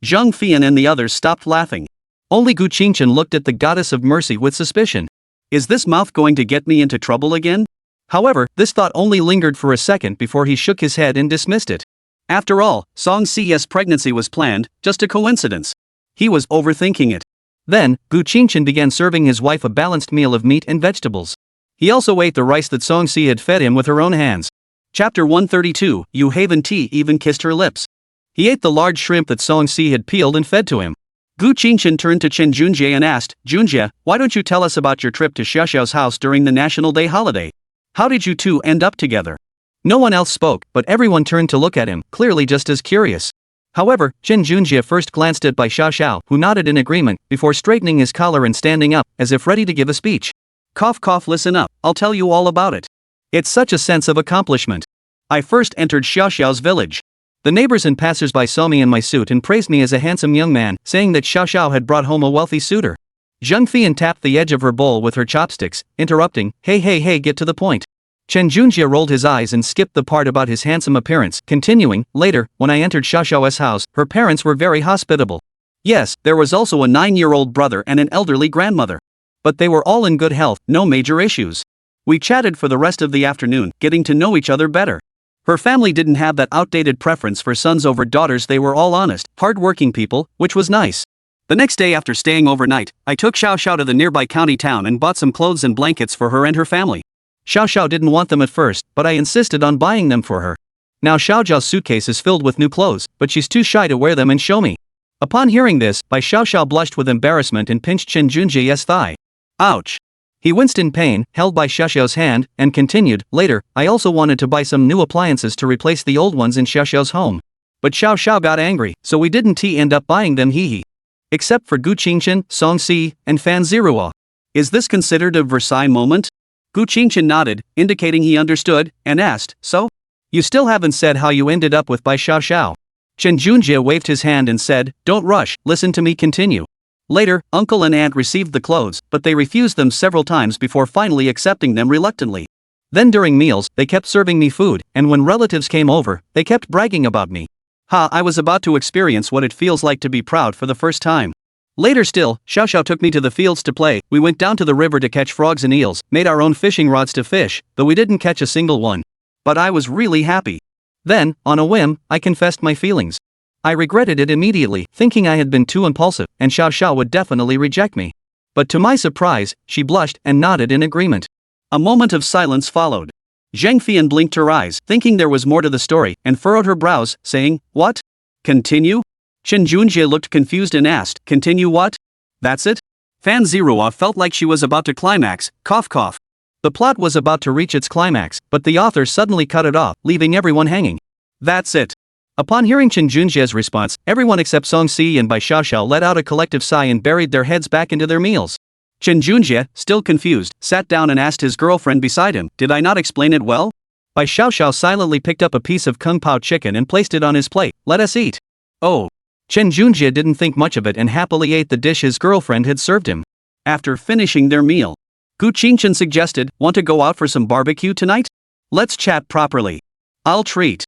Zhang Fian and the others stopped laughing. Only Gu Qingchen looked at the goddess of mercy with suspicion. Is this mouth going to get me into trouble again? However, this thought only lingered for a second before he shook his head and dismissed it. After all, Song Si's pregnancy was planned, just a coincidence. He was overthinking it. Then, Gu Qingchen began serving his wife a balanced meal of meat and vegetables. He also ate the rice that Song Si had fed him with her own hands. Chapter 132, Yu Haven Tea even kissed her lips. He ate the large shrimp that Song Si had peeled and fed to him. Gu Qingchen turned to Chen Junjie and asked, "Junjie, why don't you tell us about your trip to Xiaoxiao's house during the National Day holiday? How did you two end up together?" No one else spoke, but everyone turned to look at him, clearly just as curious. However, Chen Junjie first glanced at Bai Xiaoxiao, who nodded in agreement, before straightening his collar and standing up, as if ready to give a speech. Cough cough, listen up, I'll tell you all about it. It's such a sense of accomplishment. I first entered Xiaoxiao's village. The neighbors and passers-by saw me in my suit and praised me as a handsome young man, saying that Xiaoxiao had brought home a wealthy suitor. Zhang Fian tapped the edge of her bowl with her chopsticks, interrupting, Hey, get to the point." Chen Junjie rolled his eyes and skipped the part about his handsome appearance, continuing, "Later, when I entered Xiaoxiao's house, her parents were very hospitable. Yes, there was also a 9-year-old brother and an elderly grandmother. But they were all in good health, no major issues. We chatted for the rest of the afternoon, getting to know each other better. Her family didn't have that outdated preference for sons over daughters. They were all honest, hard-working people, which was nice. The next day after staying overnight, I took Xiaoxiao to the nearby county town and bought some clothes and blankets for her and her family. Xiaoxiao didn't want them at first, but I insisted on buying them for her. Now Xiaojiao's suitcase is filled with new clothes, but she's too shy to wear them and show me." Upon hearing this, Bai Xiaoxiao blushed with embarrassment and pinched Chen Junjie's thigh. Ouch. He winced in pain, held Bai Xiaoxiao's hand, and continued, "Later, I also wanted to buy some new appliances to replace the old ones in Xiaoxiao's home. But Xiaoxiao got angry, so we didn't end up buying them hee. Except for Gu Qingchen, Song Si, and Fan Zirua. Is this considered a Versailles moment?" Gu Qingchen nodded, indicating he understood, and asked, "So? You still haven't said how you ended up with Bai Xiaoxiao." Chen Junjie waved his hand and said, "Don't rush, listen to me continue. Later, uncle and aunt received the clothes, but they refused them several times before finally accepting them reluctantly. Then during meals, they kept serving me food, and when relatives came over, they kept bragging about me. I was about to experience what it feels like to be proud for the first time. Later still, Xiao Xiao took me to the fields to play. We went down to the river to catch frogs and eels, made our own fishing rods to fish, though we didn't catch a single one. But I was really happy. Then, on a whim, I confessed my feelings. I regretted it immediately, thinking I had been too impulsive, and Xiao Xiao would definitely reject me. But to my surprise, she blushed and nodded in agreement. A moment of silence followed. Zhang Fian blinked her eyes, thinking there was more to the story, and furrowed her brows, saying, "What? Continue?" Chen Junjie looked confused and asked, "Continue what? That's it?" Fan Zirua felt like she was about to climax, cough cough. The plot was about to reach its climax, but the author suddenly cut it off, leaving everyone hanging. That's it. Upon hearing Chen Junjie's response, everyone except Song Si and Bai Xiaoxiao let out a collective sigh and buried their heads back into their meals. Chen Junjie, still confused, sat down and asked his girlfriend beside him, "Did I not explain it well?" Bai Xiaoxiao silently picked up a piece of kung pao chicken and placed it on his plate. "Let us eat." Oh. Chen Junjie didn't think much of it and happily ate the dish his girlfriend had served him. After finishing their meal, Gu Qingchen suggested, "Want to go out for some barbecue tonight? Let's chat properly. I'll treat."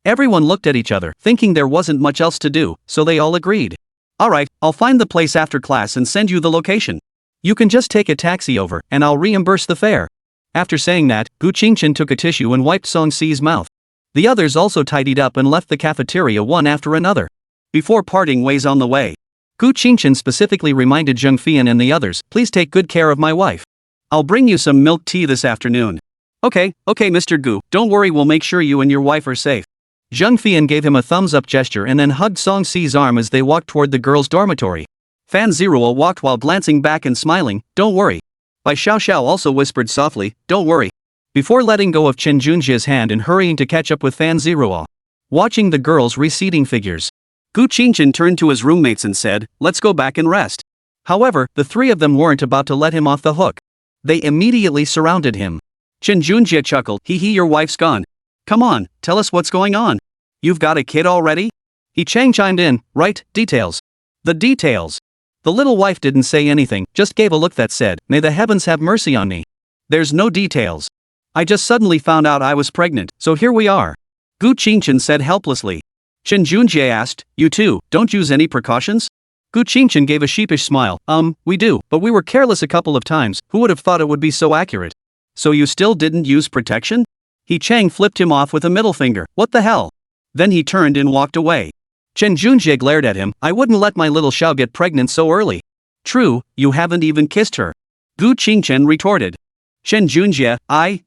Everyone looked at each other, thinking there wasn't much else to do, so they all agreed. "Alright, I'll find the place after class and send you the location. You can just take a taxi over, and I'll reimburse the fare." After saying that, Gu Qingchen took a tissue and wiped Song Si's mouth. The others also tidied up and left the cafeteria one after another. Before parting ways on the way, Gu Qingchen specifically reminded Zheng Fian and the others, "Please take good care of my wife. I'll bring you some milk tea this afternoon." Okay, Mr. Gu, don't worry, we'll make sure you and your wife are safe." Zheng Fian gave him a thumbs-up gesture and then hugged Song Si's arm as they walked toward the girls' dormitory. Fan Zirua walked while glancing back and smiling, "Don't worry." Bai Xiaoxiao also whispered softly, "Don't worry," before letting go of Chen Junjie's hand and hurrying to catch up with Fan Zirua. Watching the girls' receding figures, Gu Qingchen turned to his roommates and said, "Let's go back and rest." However, the three of them weren't about to let him off the hook. They immediately surrounded him. Chen Junjie chuckled, "Hee hee, your wife's gone. Come on, tell us what's going on. You've got a kid already?" He Chang chimed in, "Right, details." The details. The little wife didn't say anything, just gave a look that said, "May the heavens have mercy on me. There's no details. I just suddenly found out I was pregnant, so here we are." Gu Qingchen said helplessly. Chen Junjie asked, "You too, don't use any precautions?" Gu Qingchen gave a sheepish smile, We do, but we were careless a couple of times, who would have thought it would be so accurate?" "So you still didn't use protection?" He Chang flipped him off with a middle finger, "What the hell?" Then he turned and walked away. Chen Junjie glared at him, "I wouldn't let my little Xiao get pregnant so early." "True, you haven't even kissed her," Gu Qingchen retorted. Chen Junjie,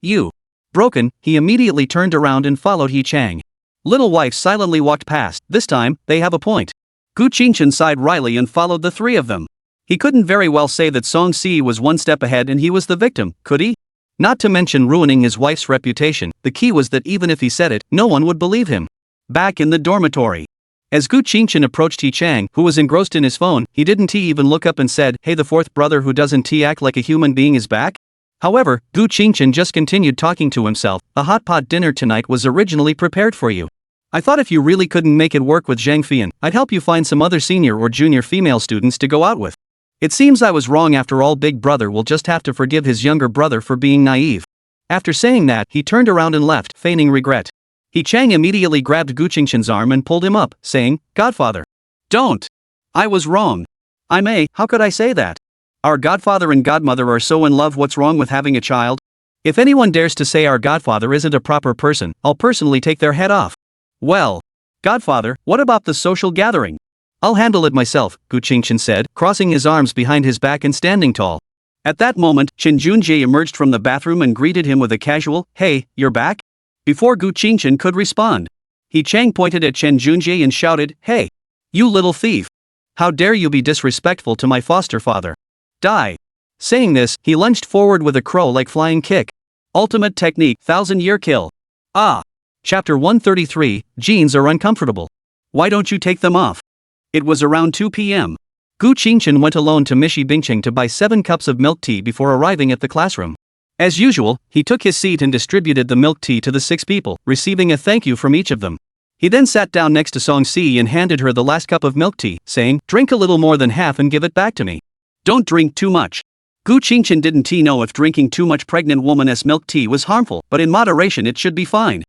you. Broken, he immediately turned around and followed He Chang. Little wife silently walked past. This time, they have a point. Gu Qingchen sighed wryly and followed the three of them. He couldn't very well say that Song Si was one step ahead and he was the victim, could he? Not to mention ruining his wife's reputation. The key was that even if he said it, no one would believe him. Back in the dormitory, as Gu Qingchen approached He Chang, who was engrossed in his phone, he didn't even look up and said, "Hey, the fourth brother who doesn't act like a human being is back?" However, Gu Qingchen just continued talking to himself. "A hot pot dinner tonight was originally prepared for you. I thought if you really couldn't make it work with Zhang Fian, I'd help you find some other senior or junior female students to go out with. It seems I was wrong after all. Big brother will just have to forgive his younger brother for being naive." After saying that, he turned around and left, feigning regret. He Chang immediately grabbed Gu Qingchen's arm and pulled him up, saying, "Godfather. Don't. I was wrong. How could I say that? Our godfather and godmother are so in love, what's wrong with having a child? If anyone dares to say our godfather isn't a proper person, I'll personally take their head off." "Well, godfather, what about the social gathering?" "I'll handle it myself," Gu Qingchen said, crossing his arms behind his back and standing tall. At that moment, Chen Junjie emerged from the bathroom and greeted him with a casual, "Hey, you're back?" Before Gu Qingchen could respond, He Chang pointed at Chen Junjie and shouted, "Hey, you little thief! How dare you be disrespectful to my foster father? Die!" Saying this, he lunged forward with a crow-like flying kick. Ultimate technique, 1000-year kill. Chapter 133, Jeans are uncomfortable. Why don't you take them off? It was around 2 p.m. Gu Qingchen went alone to Mishi Bingqing to buy 7 cups of milk tea before arriving at the classroom. As usual, he took his seat and distributed the milk tea to the 6 people, receiving a thank you from each of them. He then sat down next to Song Si and handed her the last cup of milk tea, saying, "Drink a little more than half and give it back to me. Don't drink too much." Gu Qingchen didn't know if drinking too much pregnant woman's milk tea was harmful, but in moderation it should be fine.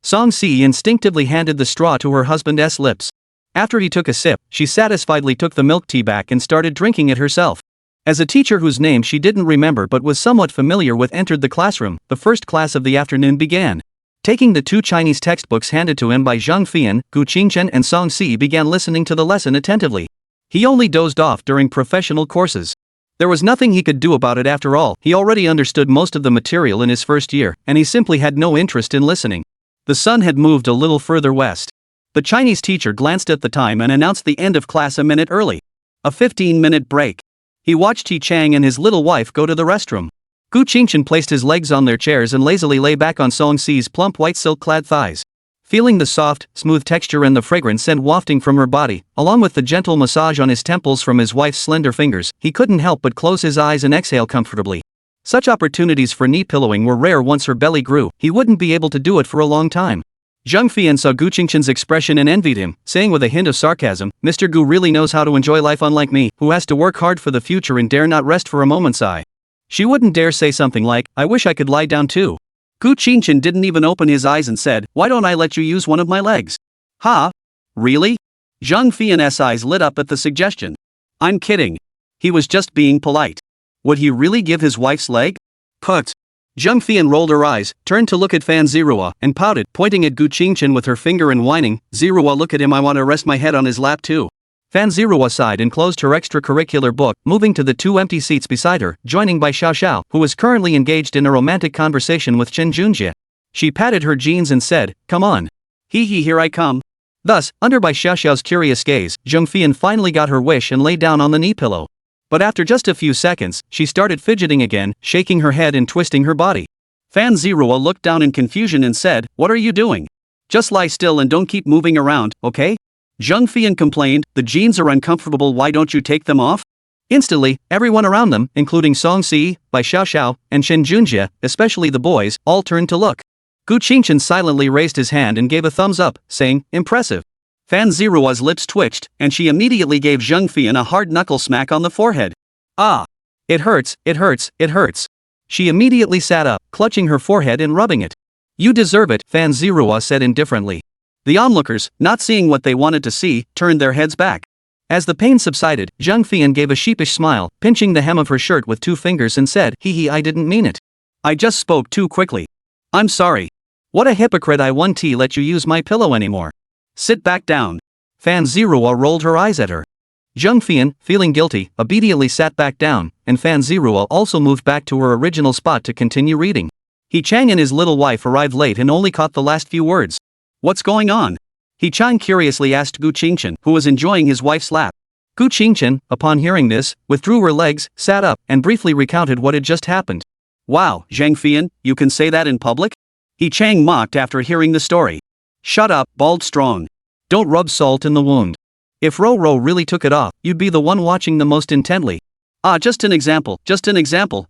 Song Si instinctively handed the straw to her husband's lips. After he took a sip, she satisfiedly took the milk tea back and started drinking it herself. As a teacher whose name she didn't remember but was somewhat familiar with entered the classroom, the first class of the afternoon began. Taking the 2 Chinese textbooks handed to him by Zhang Fian, Gu Qingchen and Song Si began listening to the lesson attentively. He only dozed off during professional courses. There was nothing he could do about it after all, he already understood most of the material in his first year, and he simply had no interest in listening. The sun had moved a little further west. The Chinese teacher glanced at the time and announced the end of class a minute early. A 15-minute break. He watched He Chang and his little wife go to the restroom. Gu Qingchen placed his legs on their chairs and lazily lay back on Song Si's plump white silk-clad thighs. Feeling the soft, smooth texture and the fragrant scent wafting from her body, along with the gentle massage on his temples from his wife's slender fingers, he couldn't help but close his eyes and exhale comfortably. Such opportunities for knee pillowing were rare once her belly grew, he wouldn't be able to do it for a long time. Zhang Fian saw Gu Qingchen's expression and envied him, saying with a hint of sarcasm, "Mr. Gu really knows how to enjoy life unlike me, who has to work hard for the future and dare not rest for a moment's eye." She wouldn't dare say something like, "I wish I could lie down too." Gu Qingchen didn't even open his eyes and said, "Why don't I let you use one of my legs?" "Ha? Really?" Zhang Fian's eyes lit up at the suggestion. "I'm kidding." He was just being polite. Would he really give his wife's leg? Put. Zhang Fian rolled her eyes, turned to look at Fan Zirua, and pouted, pointing at Gu Qingchen with her finger and whining, "Zirua, look at him, I want to rest my head on his lap too." Fan Zirua sighed and closed her extracurricular book, moving to the 2 empty seats beside her, joining by Xiao Xiao, who was currently engaged in a romantic conversation with Chen Junjie. She patted her jeans and said, "Come on. Hee, here I come." Thus, under by Xiao Xiao's curious gaze, Zhang Fian finally got her wish and lay down on the knee pillow. But after just a few seconds, she started fidgeting again, shaking her head and twisting her body. Fan Zirua looked down in confusion and said, "What are you doing? Just lie still and don't keep moving around, okay?" Zhang Fian complained, "The jeans are uncomfortable, why don't you take them off?" Instantly, everyone around them, including Song Si, Bai Xiaoxiao, and Chen Junjie, especially the boys, all turned to look. Gu Qingchen silently raised his hand and gave a thumbs up, saying, "Impressive." Fan Zirua's lips twitched, and she immediately gave Zhang Fian a hard knuckle smack on the forehead. "Ah! It hurts, it hurts, it hurts." She immediately sat up, clutching her forehead and rubbing it. "You deserve it," Fan Zirua said indifferently. The onlookers, not seeing what they wanted to see, turned their heads back. As the pain subsided, Zhang Fian gave a sheepish smile, pinching the hem of her shirt with 2 fingers and said, "Hee, I didn't mean it. I just spoke too quickly. I'm sorry. What a hypocrite, I won't let you use my pillow anymore. Sit back down." Fan Zirua rolled her eyes at her. Zhang Fian, feeling guilty, obediently sat back down, and Fan Zirua also moved back to her original spot to continue reading. He Chang and his little wife arrived late and only caught the last few words. "What's going on?" He Chang curiously asked Gu Qingchen, who was enjoying his wife's lap. Gu Qingchen, upon hearing this, withdrew her legs, sat up, and briefly recounted what had just happened. "Wow, Zhang Fian, you can say that in public?" He Chang mocked after hearing the story. "Shut up, bald strong. Don't rub salt in the wound. If Ro really took it off, you'd be the one watching the most intently. Ah, just an example,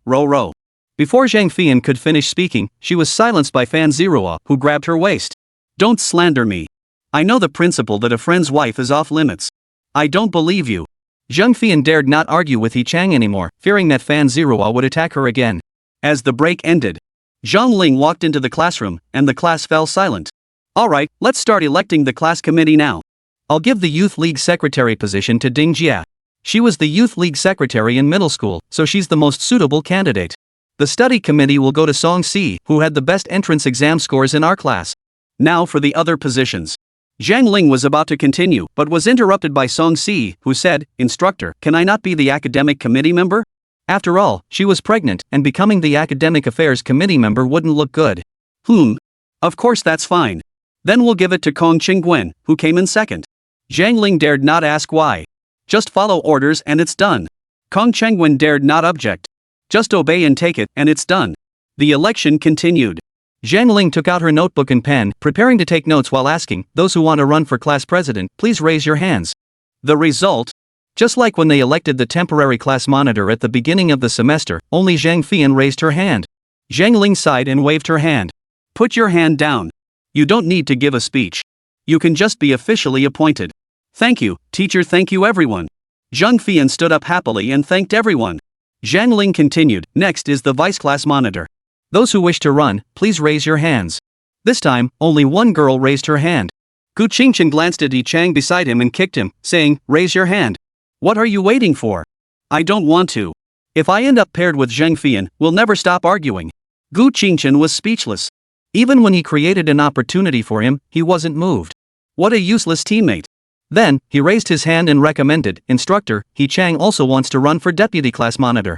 Ro." Before Zhang Fian could finish speaking, she was silenced by Fan Zirua, who grabbed her waist. "Don't slander me. I know the principle that a friend's wife is off limits. I don't believe you." Zhang Fian dared not argue with He Chang anymore, fearing that Fan Zirua would attack her again. As the break ended, Zhang Ling walked into the classroom, and the class fell silent. "Alright, let's start electing the class committee now. I'll give the Youth League secretary position to Ding Jia. She was the Youth League secretary in middle school, so she's the most suitable candidate. The study committee will go to Song Si, who had the best entrance exam scores in our class. Now for the other positions." Zhang Ling was about to continue, but was interrupted by Song Si, who said, "Instructor, can I not be the academic committee member?" After all, she was pregnant, and becoming the academic affairs committee member wouldn't look good. Of course that's fine. Then we'll give it to Kong Qingguen, who came in second." Zhang Ling dared not ask why. "Just follow orders and it's done." Kong Qingguen dared not object. "Just obey and take it, and it's done." The election continued. Zhang Ling took out her notebook and pen, preparing to take notes while asking, "Those who want to run for class president, please raise your hands." The result? Just like when they elected the temporary class monitor at the beginning of the semester, only Zhang Fian raised her hand. Zhang Ling sighed and waved her hand. "Put your hand down. You don't need to give a speech. You can just be officially appointed. Thank you, teacher, thank you everyone. Zhang Fian stood up happily and thanked everyone. Zhang Ling continued, next is the vice class monitor. Those who wish to run, please raise your hands. This time, only one girl raised her hand. Gu Qingchen glanced at Yi Chang beside him and kicked him, saying, raise your hand. What are you waiting for? I don't want to. If I end up paired with Zhang Fian, we'll never stop arguing. Gu Qingchen was speechless. Even when he created an opportunity for him, he wasn't moved. What a useless teammate. Then, he raised his hand and recommended, Instructor, Yi Chang also wants to run for deputy class monitor.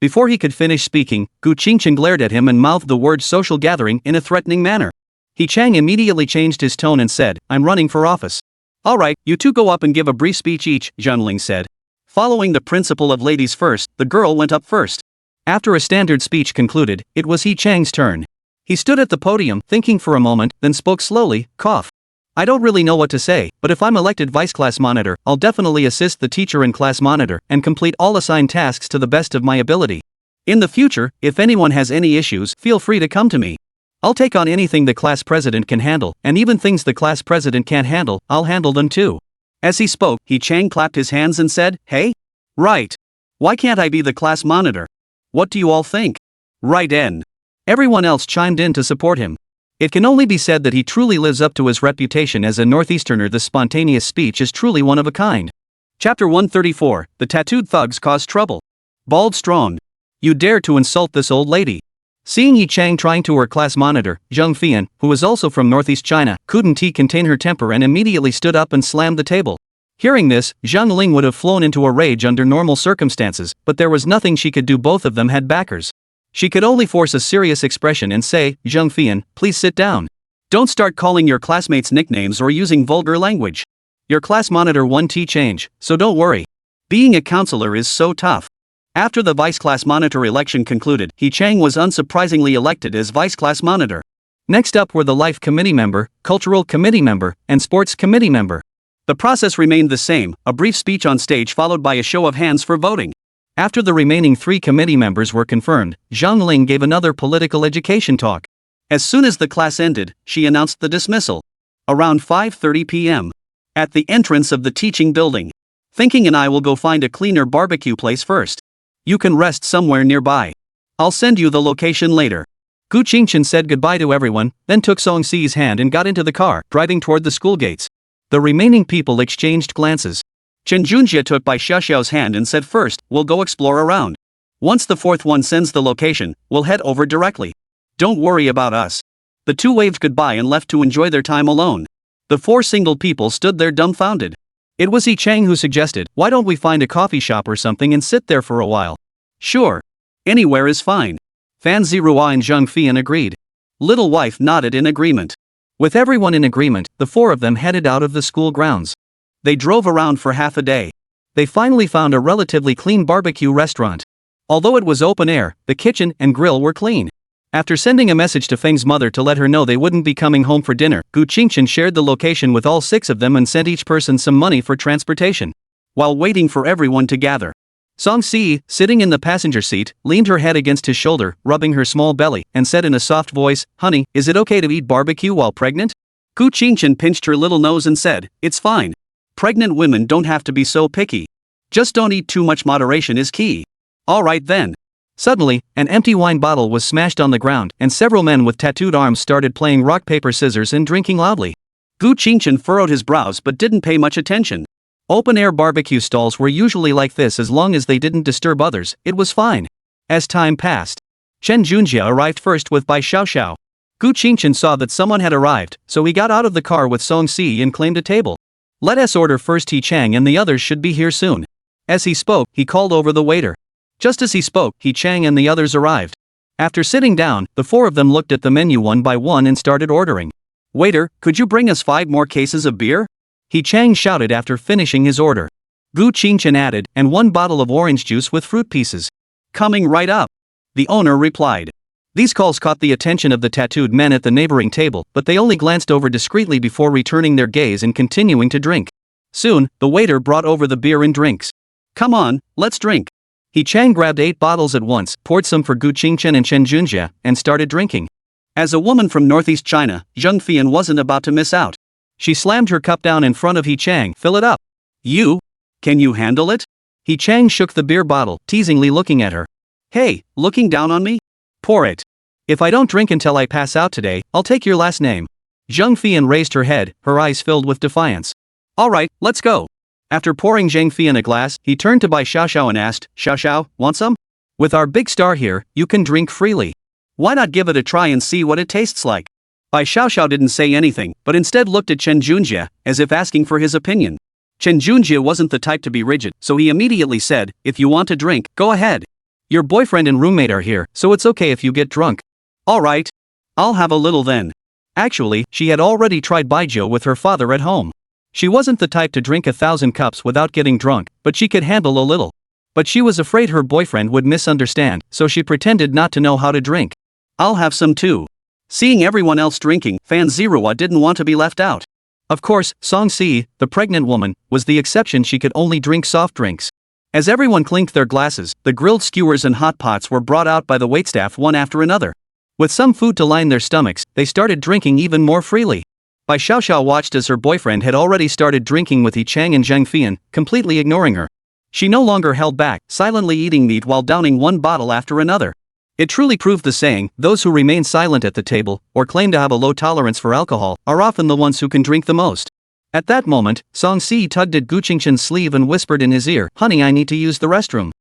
Before he could finish speaking, Gu Qingchen glared at him and mouthed the word social gathering in a threatening manner. Yi Chang immediately changed his tone and said, I'm running for office. Alright, you two go up and give a brief speech each, Zhang Ling said. Following the principle of ladies first, the girl went up first. After a standard speech concluded, it was Yi Chang's turn. He stood at the podium, thinking for a moment, then spoke slowly, cough. I don't really know what to say, but if I'm elected vice class monitor, I'll definitely assist the teacher and class monitor, and complete all assigned tasks to the best of my ability. In the future, if anyone has any issues, feel free to come to me. I'll take on anything the class president can handle, and even things the class president can't handle, I'll handle them too. As he spoke, Yi Chang clapped his hands and said, hey? Right. Why can't I be the class monitor? What do you all think? Right in. Everyone else chimed in to support him. It can only be said that he truly lives up to his reputation as a Northeasterner. The spontaneous speech is truly one of a kind. Chapter 134, The Tattooed Thugs Cause Trouble. Bald Strong. You dare to insult this old lady. Seeing Yi Chang trying to her class monitor, Zhang Fian, who was also from Northeast China, couldn't contain her temper and immediately stood up and slammed the table. Hearing this, Zhang Ling would have flown into a rage under normal circumstances, but there was nothing she could do. Both of them had backers. She could only force a serious expression and say, Zhang Fian, please sit down. Don't start calling your classmates nicknames or using vulgar language. Your class monitor won't change, so don't worry. Being a counselor is so tough. After the vice class monitor election concluded, Yi Chang was unsurprisingly elected as vice class monitor. Next up were the Life Committee member, Cultural Committee member, and Sports Committee member. The process remained the same, a brief speech on stage followed by a show of hands for voting. After the remaining 3 committee members were confirmed, Zhang Ling gave another political education talk. As soon as the class ended, she announced the dismissal. Around 5:30 p.m. At the entrance of the teaching building. Thinking and I will go find a cleaner barbecue place first. You can rest somewhere nearby. I'll send you the location later. Gu Qingchen said goodbye to everyone, then took Song Si's hand and got into the car, driving toward the school gates. The remaining people exchanged glances. Chen Junjie took Bai Xiaoxiao's hand and said first, we'll go explore around. Once the fourth one sends the location, we'll head over directly. Don't worry about us. The two waved goodbye and left to enjoy their time alone. The 4 single people stood there dumbfounded. It was Yi Chang who suggested, why don't we find a coffee shop or something and sit there for a while? Sure. Anywhere is fine. Fan Zirua and Zhang Fian agreed. Little wife nodded in agreement. With everyone in agreement, the 4 of them headed out of the school grounds. They drove around for half a day. They finally found a relatively clean barbecue restaurant. Although it was open air, the kitchen and grill were clean. After sending a message to Feng's mother to let her know they wouldn't be coming home for dinner, Gu Qingchen shared the location with all 6 of them and sent each person some money for transportation. While waiting for everyone to gather, Song Si, sitting in the passenger seat, leaned her head against his shoulder, rubbing her small belly, and said in a soft voice, Honey, is it okay to eat barbecue while pregnant? Gu Qingchen pinched her little nose and said, It's fine. Pregnant women don't have to be so picky. Just don't eat too much. Moderation is key. Alright then. Suddenly, an empty wine bottle was smashed on the ground, and several men with tattooed arms started playing rock paper scissors and drinking loudly. Gu Qingchen furrowed his brows but didn't pay much attention. Open-air barbecue stalls were usually like this. As long as they didn't disturb others, it was fine. As time passed, Chen Junjie arrived first with Bai Xiaoxiao. Gu Qingchen saw that someone had arrived, so he got out of the car with Song Si and claimed a table. Let us order first. Yi Chang and the others should be here soon. As he spoke, he called over the waiter. Just as he spoke, Yi Chang and the others arrived. After sitting down, the 4 of them looked at the menu one by one and started ordering. Waiter, could you bring us 5 more cases of beer? Yi Chang shouted after finishing his order. Gu Qingchen added, and 1 bottle of orange juice with fruit pieces. Coming right up. The owner replied. These calls caught the attention of the tattooed men at the neighboring table, but they only glanced over discreetly before returning their gaze and continuing to drink. Soon, the waiter brought over the beer and drinks. Come on, let's drink. Yi Chang grabbed 8 bottles at once, poured some for Gu Qingchen and Chen Junjie, and started drinking. As a woman from northeast China, Zheng Fian wasn't about to miss out. She slammed her cup down in front of He Chang. Fill it up. You? Can you handle it? He Chang shook the beer bottle, teasingly looking at her. Hey, looking down on me? Pour it. If I don't drink until I pass out today, I'll take your last name. Zheng Fian raised her head, her eyes filled with defiance. Alright, let's go. After pouring Zheng Fian a glass, he turned to Bai Xiaoxiao and asked, Xiaoxiao, want some? With our big star here, you can drink freely. Why not give it a try and see what it tastes like? Bai Xiaoxiao didn't say anything, but instead looked at Chen Junjie, as if asking for his opinion. Chen Junjie wasn't the type to be rigid, so he immediately said, if you want to drink, go ahead. Your boyfriend and roommate are here, so it's okay if you get drunk. Alright. I'll have a little then. Actually, she had already tried baijiu with her father at home. She wasn't the type to drink 1,000 cups without getting drunk, but she could handle a little. But she was afraid her boyfriend would misunderstand, so she pretended not to know how to drink. I'll have some too. Seeing everyone else drinking, Fan Zeroa didn't want to be left out. Of course, Song Si, the pregnant woman, was the exception. She could only drink soft drinks. As everyone clinked their glasses, the grilled skewers and hot pots were brought out by the waitstaff one after another. With some food to line their stomachs, they started drinking even more freely. Bai Xiaoxiao watched as her boyfriend had already started drinking with He Chang and Zheng Fian, completely ignoring her. She no longer held back, silently eating meat while downing one bottle after another. It truly proved the saying, those who remain silent at the table, or claim to have a low tolerance for alcohol, are often the ones who can drink the most. At that moment, Song Si tugged at Gu Qingshan's sleeve and whispered in his ear, Honey, I need to use the restroom.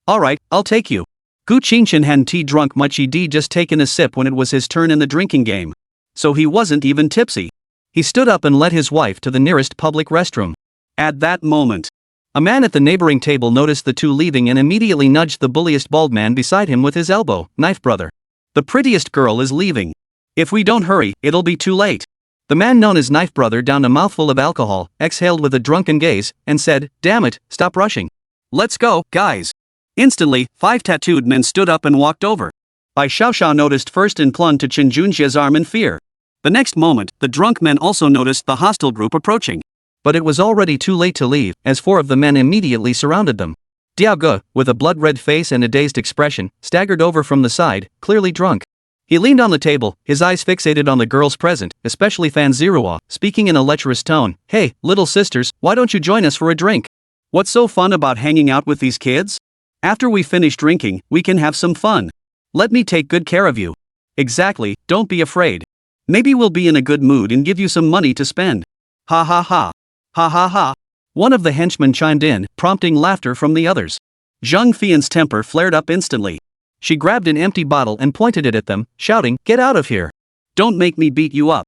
Alright, I'll take you. Gu Qingshan hadn't drunk much. He'd just taken a sip when it was his turn in the drinking game. So he wasn't even tipsy. He stood up and led his wife to the nearest public restroom. At that moment, a man at the neighboring table noticed the two leaving and immediately nudged the bulliest bald man beside him with his elbow. Knife brother. The prettiest girl is leaving. If we don't hurry, it'll be too late. The man known as Knife Brother downed a mouthful of alcohol, exhaled with a drunken gaze, and said, Damn it, stop rushing. Let's go, guys. Instantly, 5 tattooed men stood up and walked over. Bai Xiaoxiao noticed first and clung to Chen Junjie's arm in fear. The next moment, the drunk men also noticed the hostile group approaching. But it was already too late to leave, as 4 of the men immediately surrounded them. Diao Ge, with a blood-red face and a dazed expression, staggered over from the side, clearly drunk. He leaned on the table, his eyes fixated on the girls present, especially Fan Zeroa, speaking in a lecherous tone, Hey, little sisters, why don't you join us for a drink? What's so fun about hanging out with these kids? After we finish drinking, we can have some fun. Let me take good care of you. Exactly, don't be afraid. Maybe we'll be in a good mood and give you some money to spend. Ha ha ha. Ha ha ha. One of the henchmen chimed in, prompting laughter from the others. Zheng Fian's temper flared up instantly. She grabbed an empty bottle and pointed it at them, shouting, Get out of here. Don't make me beat you up.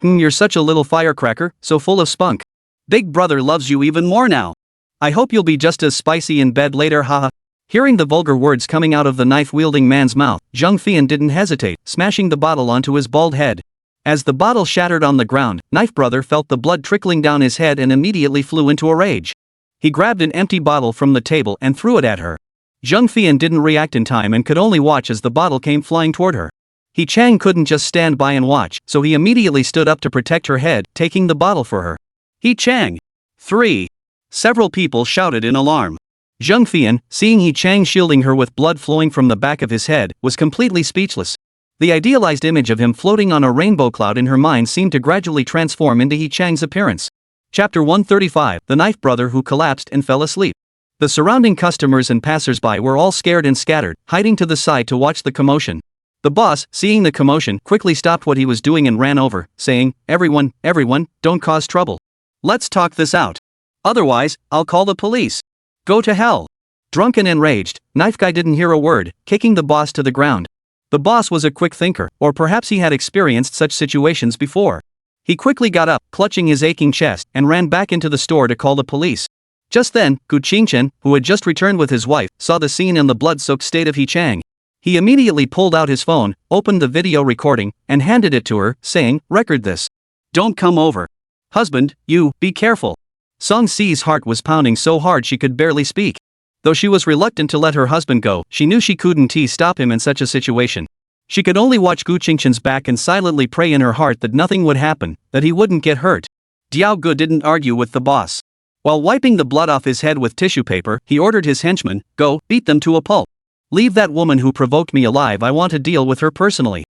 You're such a little firecracker, so full of spunk. Big brother loves you even more now. I hope you'll be just as spicy in bed later, haha. Hearing the vulgar words coming out of the knife-wielding man's mouth, Zheng Fian didn't hesitate, smashing the bottle onto his bald head. As the bottle shattered on the ground, Knife Brother felt the blood trickling down his head and immediately flew into a rage. He grabbed an empty bottle from the table and threw it at her. Zheng Fian didn't react in time and could only watch as the bottle came flying toward her. He Chang couldn't just stand by and watch, so he immediately stood up to protect her head, taking the bottle for her. He Chang. 3. Several people shouted in alarm. Zheng Fian, seeing He Chang shielding her with blood flowing from the back of his head, was completely speechless. The idealized image of him floating on a rainbow cloud in her mind seemed to gradually transform into He Chang's appearance. Chapter 135, The Knife Brother Who Collapsed and Fell Asleep. The surrounding customers and passersby were all scared and scattered, hiding to the side to watch the commotion. The boss, seeing the commotion, quickly stopped what he was doing and ran over, saying, Everyone, don't cause trouble. Let's talk this out. Otherwise, I'll call the police. Go to hell. Drunken and enraged, Knife Guy didn't hear a word, kicking the boss to the ground. The boss was a quick thinker, or perhaps he had experienced such situations before. He quickly got up, clutching his aching chest, and ran back into the store to call the police. Just then, Gu Qingshan, who had just returned with his wife, saw the scene in the blood-soaked state of He Chang. He immediately pulled out his phone, opened the video recording, and handed it to her, saying, Record this. Don't come over. Husband, you, be careful. Song Si's heart was pounding so hard she could barely speak. Though she was reluctant to let her husband go, she knew she couldn't stop him in such a situation. She could only watch Gu Qingshan's back and silently pray in her heart that nothing would happen, that he wouldn't get hurt. Diao Ge didn't argue with the boss. While wiping the blood off his head with tissue paper, he ordered his henchmen, Go, beat them to a pulp. Leave that woman who provoked me alive. I want to deal with her personally.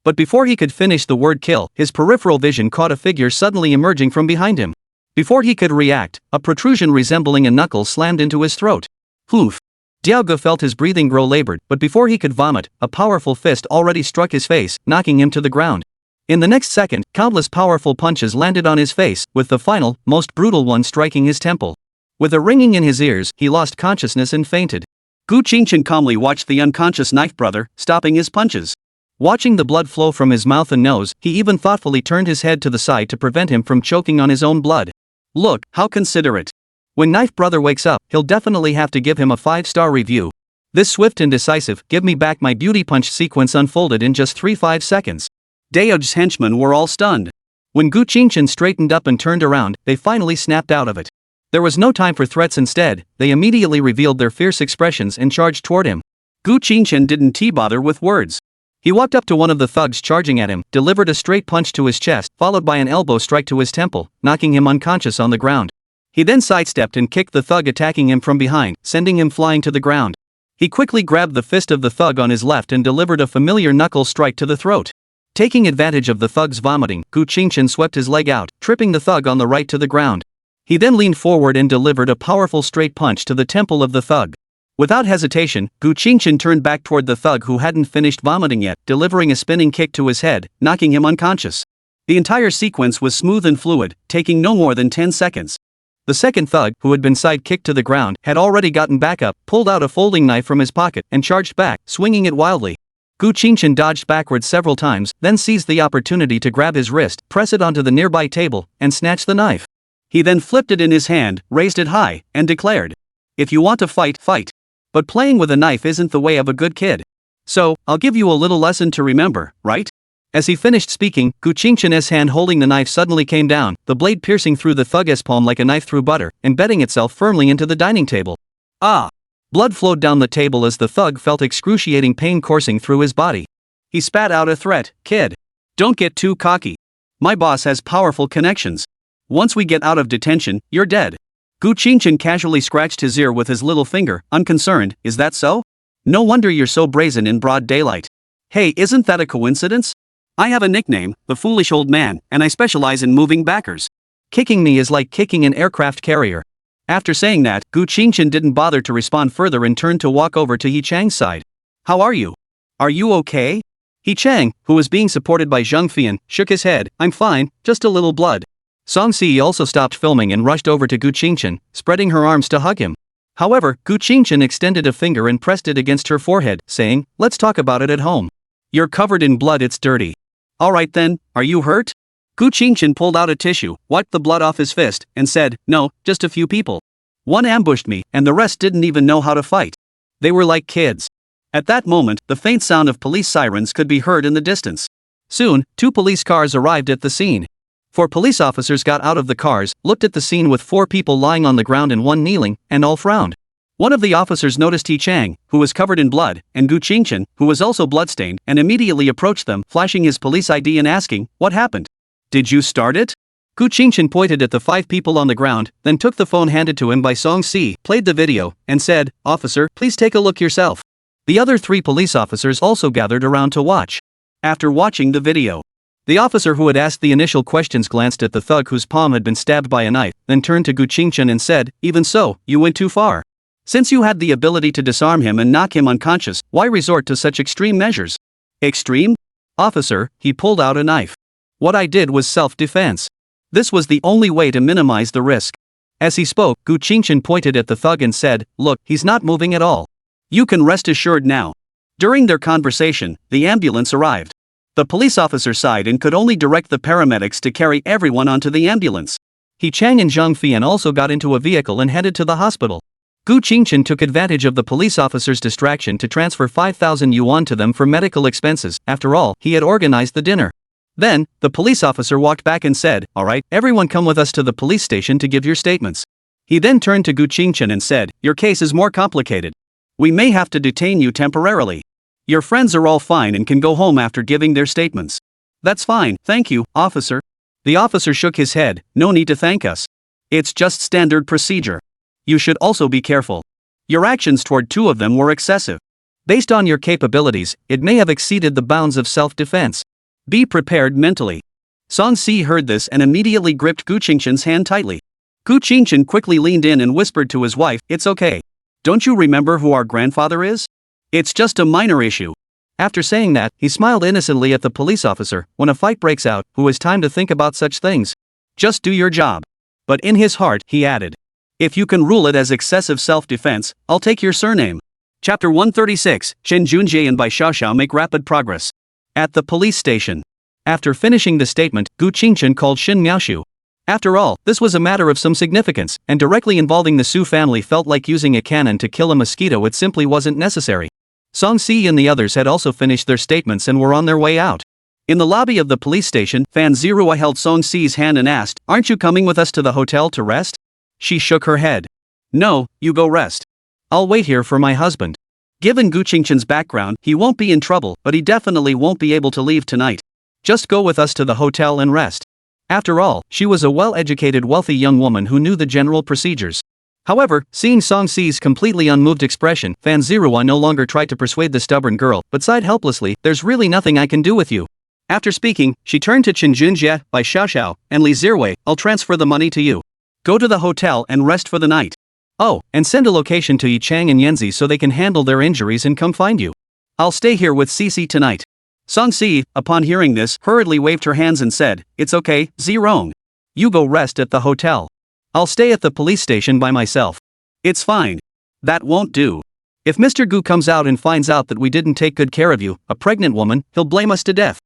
But before he could finish the word kill, his peripheral vision caught a figure suddenly emerging from behind him. Before he could react, a protrusion resembling a knuckle slammed into his throat. Hoof. Diaoge felt his breathing grow labored, but before he could vomit, a powerful fist already struck his face, knocking him to the ground. In the next second, countless powerful punches landed on his face, with the final, most brutal one striking his temple. With a ringing in his ears, he lost consciousness and fainted. Gu Qingchen calmly watched the unconscious knife brother, stopping his punches. Watching the blood flow from his mouth and nose, he even thoughtfully turned his head to the side to prevent him from choking on his own blood. Look, how considerate. When Knife Brother wakes up, he'll definitely have to give him a 5-star review. This swift and decisive, give me back my beauty punch sequence unfolded in just 3-5 seconds. Daoge's henchmen were all stunned. When Gu Qingchen straightened up and turned around, they finally snapped out of it. There was no time for threats. Instead, they immediately revealed their fierce expressions and charged toward him. Gu Qingchen didn't bother with words. He walked up to one of the thugs charging at him, delivered a straight punch to his chest, followed by an elbow strike to his temple, knocking him unconscious on the ground. He then sidestepped and kicked the thug attacking him from behind, sending him flying to the ground. He quickly grabbed the fist of the thug on his left and delivered a familiar knuckle strike to the throat. Taking advantage of the thug's vomiting, Gu Qingchen swept his leg out, tripping the thug on the right to the ground. He then leaned forward and delivered a powerful straight punch to the temple of the thug. Without hesitation, Gu Qingchen turned back toward the thug who hadn't finished vomiting yet, delivering a spinning kick to his head, knocking him unconscious. The entire sequence was smooth and fluid, taking no more than 10 seconds. The second thug, who had been side-kicked to the ground, had already gotten back up, pulled out a folding knife from his pocket, and charged back, swinging it wildly. Gu Qingchen dodged backwards several times, then seized the opportunity to grab his wrist, press it onto the nearby table, and snatch the knife. He then flipped it in his hand, raised it high, and declared, "If you want to fight, fight. But playing with a knife isn't the way of a good kid. So, I'll give you a little lesson to remember, right?" As he finished speaking, Gu Qingchen's hand holding the knife suddenly came down, the blade piercing through the thug's palm like a knife through butter, embedding itself firmly into the dining table. Ah! Blood flowed down the table as the thug felt excruciating pain coursing through his body. He spat out a threat, "Kid. Don't get too cocky. My boss has powerful connections. Once we get out of detention, you're dead." Gu Qingchen casually scratched his ear with his little finger, unconcerned, "Is that so? No wonder you're so brazen in broad daylight. Hey, isn't that a coincidence? I have a nickname, the Foolish Old Man, and I specialize in moving backers. Kicking me is like kicking an aircraft carrier." After saying that, Gu Qingchen didn't bother to respond further and turned to walk over to He Chang's side. "How are you? Are you okay?" He Chang, who was being supported by Zheng Fian, shook his head, "I'm fine, just a little blood." Song Si also stopped filming and rushed over to Gu Qingchen, spreading her arms to hug him. However, Gu Qingchen extended a finger and pressed it against her forehead, saying, "Let's talk about it at home. You're covered in blood, it's dirty." "Alright then, are you hurt?" Gu Qingchen pulled out a tissue, wiped the blood off his fist, and said, "No, just a few people. One ambushed me, and the rest didn't even know how to fight. They were like kids." At that moment, the faint sound of police sirens could be heard in the distance. Soon, 2 police cars arrived at the scene. 4 police officers got out of the cars, looked at the scene with 4 people lying on the ground and 1 kneeling, and all frowned. One of the officers noticed He Chang, who was covered in blood, and Gu Qingchen, who was also bloodstained, and immediately approached them, flashing his police ID and asking, "What happened? Did you start it?" Gu Qingchen pointed at the 5 people on the ground, then took the phone handed to him by Song Si, played the video, and said, "Officer, please take a look yourself." The other 3 police officers also gathered around to watch. After watching the video, the officer who had asked the initial questions glanced at the thug whose palm had been stabbed by a knife, then turned to Gu Qingchen and said, "Even so, you went too far. Since you had the ability to disarm him and knock him unconscious, why resort to such extreme measures?" "Extreme? Officer," he pulled out a knife. "What I did was self-defense. This was the only way to minimize the risk." As he spoke, Gu Qingchen pointed at the thug and said, "Look, he's not moving at all. You can rest assured now." During their conversation, the ambulance arrived. The police officer sighed and could only direct the paramedics to carry everyone onto the ambulance. He Chang and Zheng Fian also got into a vehicle and headed to the hospital. Gu Qingchen took advantage of the police officer's distraction to transfer 5,000 yuan to them for medical expenses. After all, he had organized the dinner. Then, the police officer walked back and said, "Alright, everyone come with us to the police station to give your statements." He then turned to Gu Qingchen and said, "Your case is more complicated. We may have to detain you temporarily. Your friends are all fine and can go home after giving their statements." "That's fine, thank you, officer." The officer shook his head, "No need to thank us. It's just standard procedure. You should also be careful. Your actions toward 2 of them were excessive. Based on your capabilities, it may have exceeded the bounds of self-defense. Be prepared mentally. Song Si heard this and immediately gripped Gu Qingshan's hand tightly. Gu Qingshan quickly leaned in and whispered to his wife, "It's okay. Don't you remember who our grandfather is? It's just a minor issue." After saying that, he smiled innocently at the police officer. When a fight breaks out, who has time to think about such things? Just do your job. But in his heart, he added, "If you can rule it as excessive self-defense, I'll take your surname." Chapter 136, Chen Junjie and Bai Xiaoxiao make rapid progress. At the police station. After finishing the statement, Gu Qingshan called Shin Miaoshu. After all, this was a matter of some significance, and directly involving the Su family felt like using a cannon to kill a mosquito. It simply wasn't necessary. Song Si and the others had also finished their statements and were on their way out. In the lobby of the police station, Fan Zirua held Song Si's hand and asked, "Aren't you coming with us to the hotel to rest?" She shook her head. "No, you go rest. I'll wait here for my husband." Given Gu Qingshan's background, he won't be in trouble, but he definitely won't be able to leave tonight. Just go with us to the hotel and rest. After all, she was a well-educated wealthy young woman who knew the general procedures. However, seeing Song Si's completely unmoved expression, Fan Zirua no longer tried to persuade the stubborn girl, but sighed helplessly, "There's really nothing I can do with you." After speaking, she turned to Chen Junjie, Bai Xiaoxiao, and Li Zirwei, "I'll transfer the money to you. Go to the hotel and rest for the night. Oh, and send a location to Yi Chang and Yanzi so they can handle their injuries and come find you. I'll stay here with Cici tonight." Song Si, upon hearing this, hurriedly waved her hands and said, "It's okay, Zirong. You go rest at the hotel. I'll stay at the police station by myself." "It's fine. That won't do. If Mr. Gu comes out and finds out that we didn't take good care of you, a pregnant woman, he'll blame us to death."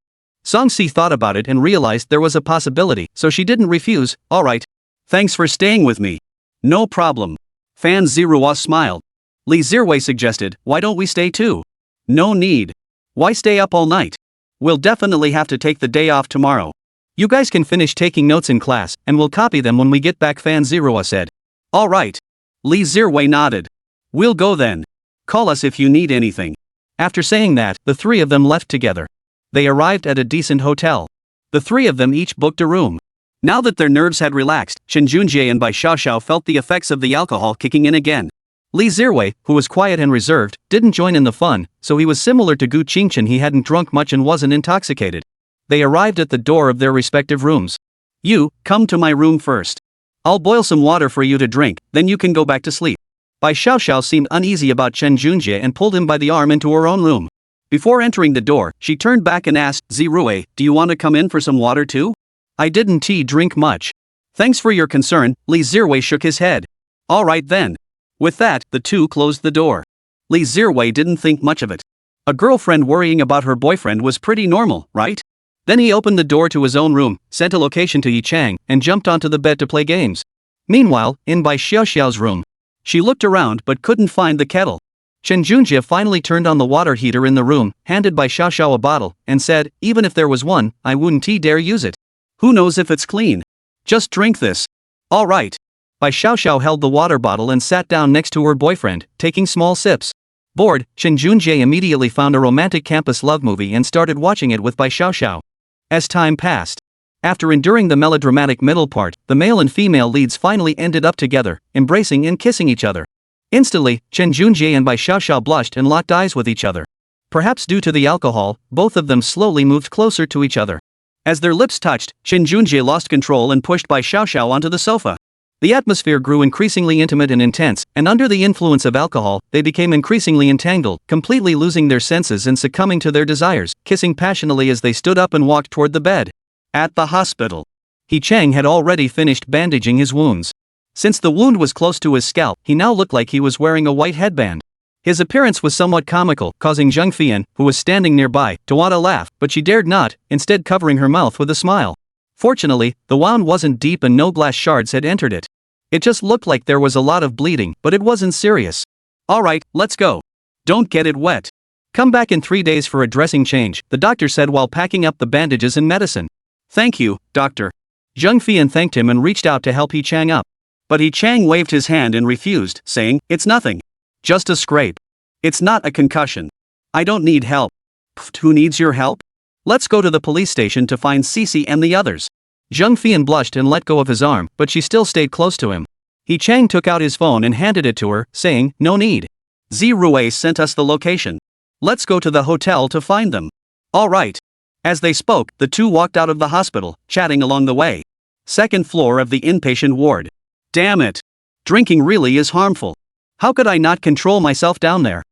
Song Si thought about it and realized there was a possibility, so she didn't refuse. "All right. Thanks for staying with me." "No problem." Fan Zirua smiled. Li Zirwei suggested, "Why don't we stay too?" "No need. Why stay up all night? We'll definitely have to take the day off tomorrow. You guys can finish taking notes in class, and we'll copy them when we get back," Fan Zirua said. "All right." Li Zirwei nodded. "We'll go then. Call us if you need anything." After saying that, the three of them left together. They arrived at a decent hotel. The three of them each booked a room. Now that their nerves had relaxed, Chen Junjie and Bai Xiaoxiao felt the effects of the alcohol kicking in again. Li Zirwei, who was quiet and reserved, didn't join in the fun, so he was similar to Gu Qingshan. He hadn't drunk much and wasn't intoxicated. They arrived at the door of their respective rooms. "You, come to my room first. I'll boil some water for you to drink, then you can go back to sleep." Bai Xiaoxiao seemed uneasy about Chen Junjie and pulled him by the arm into her own room. Before entering the door, she turned back and asked, "Zirui, do you want to come in for some water too?" "I didn't drink much." "Thanks for your concern." Li Zirwei shook his head. "All right then." With that, the two closed the door. Li Zirwei didn't think much of it. A girlfriend worrying about her boyfriend was pretty normal, right? Then he opened the door to his own room, sent a location to Yi Chang, and jumped onto the bed to play games. Meanwhile, in Bai Xiaoxiao's room, she looked around but couldn't find the kettle. Chen Junjie finally turned on the water heater in the room, handed Bai Xiaoxiao a bottle, and said, "Even if there was one, I wouldn't dare use it. Who knows if it's clean? Just drink this." "All right." Bai Xiaoxiao held the water bottle and sat down next to her boyfriend, taking small sips. Bored, Chen Junjie immediately found a romantic campus love movie and started watching it with Bai Xiaoxiao. As time passed, after enduring the melodramatic middle part, the male and female leads finally ended up together, embracing and kissing each other. Instantly, Chen Junjie and Bai Xiaoxiao blushed and locked eyes with each other. Perhaps due to the alcohol, both of them slowly moved closer to each other. As their lips touched, Chen Junjie lost control and pushed Bai Xiaoxiao onto the sofa. The atmosphere grew increasingly intimate and intense, and under the influence of alcohol, they became increasingly entangled, completely losing their senses and succumbing to their desires, kissing passionately as they stood up and walked toward the bed. At the hospital, Yi Chang had already finished bandaging his wounds. Since the wound was close to his scalp, he now looked like he was wearing a white headband. His appearance was somewhat comical, causing Zheng Fian, who was standing nearby, to want to laugh, but she dared not, instead covering her mouth with a smile. Fortunately, the wound wasn't deep and no glass shards had entered it. It just looked like there was a lot of bleeding, but it wasn't serious. "All right, let's go. Don't get it wet. Come back in 3 days for a dressing change," the doctor said while packing up the bandages and medicine. "Thank you, doctor." Zheng Fian thanked him and reached out to help Yi Chang up. But Yi Chang waved his hand and refused, saying, "It's nothing. Just a scrape. It's not a concussion. I don't need help." "Pfft, who needs your help? Let's go to the police station to find Cici and the others." Zheng Fian blushed and let go of his arm, but she still stayed close to him. Yi Chang took out his phone and handed it to her, saying, "No need. Zirui sent us the location. Let's go to the hotel to find them." "All right." As they spoke, the two walked out of the hospital, chatting along the way. Second floor of the inpatient ward. Damn it. Drinking really is harmful. How could I not control myself down there?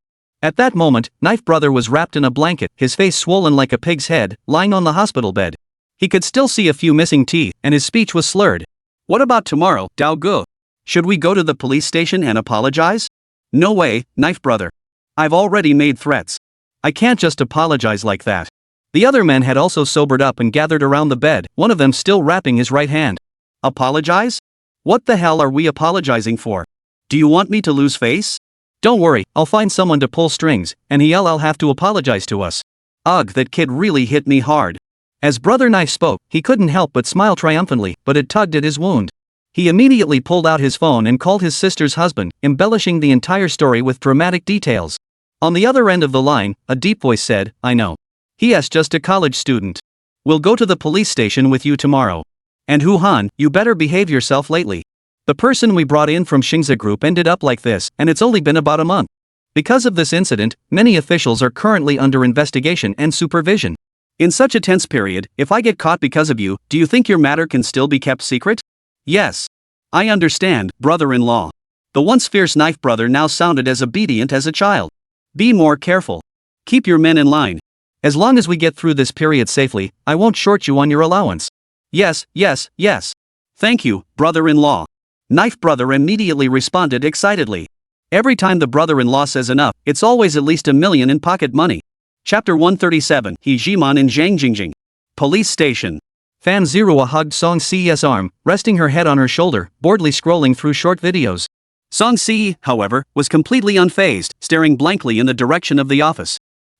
At that moment, Knife Brother was wrapped in a blanket, his face swollen like a pig's head, lying on the hospital bed. He could still see a few missing teeth, and his speech was slurred. What about tomorrow, Dao Gu? Should we go to the police station and apologize? No way, Knife Brother. I've already made threats. I can't just apologize like that. The other men had also sobered up and gathered around the bed, one of them still wrapping his right hand. Apologize? What the hell are we apologizing for? Do you want me to lose face? Don't worry, I'll find someone to pull strings, and he'll have to apologize to us. Ugh, that kid really hit me hard. As Brother Knife spoke, he couldn't help but smile triumphantly, but it tugged at his wound. He immediately pulled out his phone and called his sister's husband, embellishing the entire story with dramatic details. On the other end of the line, a deep voice said, I know. He is just a college student. We'll go to the police station with you tomorrow. And Hu Han, you better behave yourself lately. The person we brought in from Xingza Group ended up like this, and it's only been about a month. Because of this incident, many officials are currently under investigation and supervision. In such a tense period, if I get caught because of you, do you think your matter can still be kept secret? Yes. I understand, brother-in-law. The once fierce Knife Brother now sounded as obedient as a child. Be more careful. Keep your men in line. As long as we get through this period safely, I won't short you on your allowance. Yes, yes, yes. Thank you, brother-in-law. Knife Brother immediately responded excitedly. Every time the brother-in-law says enough, it's always at least $1 million in pocket money. Chapter 137, He Jiman in Zhangjingjing. Police Station. Fan Zirua hugged Song Si's arm, resting her head on her shoulder, boredly scrolling through short videos. Song Si, however, was completely unfazed, staring blankly in the direction of the office.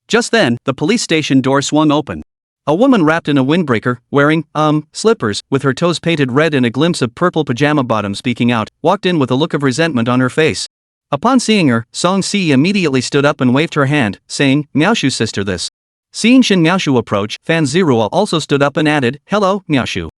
Just then, the police station door swung open. A woman wrapped in a windbreaker, wearing, slippers, with her toes painted red and a glimpse of purple pajama bottoms peeking out, walked in with a look of resentment on her face. Upon seeing her, Song Si immediately stood up and waved her hand, saying, Miaoshu's sister this. Seeing Shin Miaoshu approach, Fan Zirua also stood up and added, Hello, Miaoshu.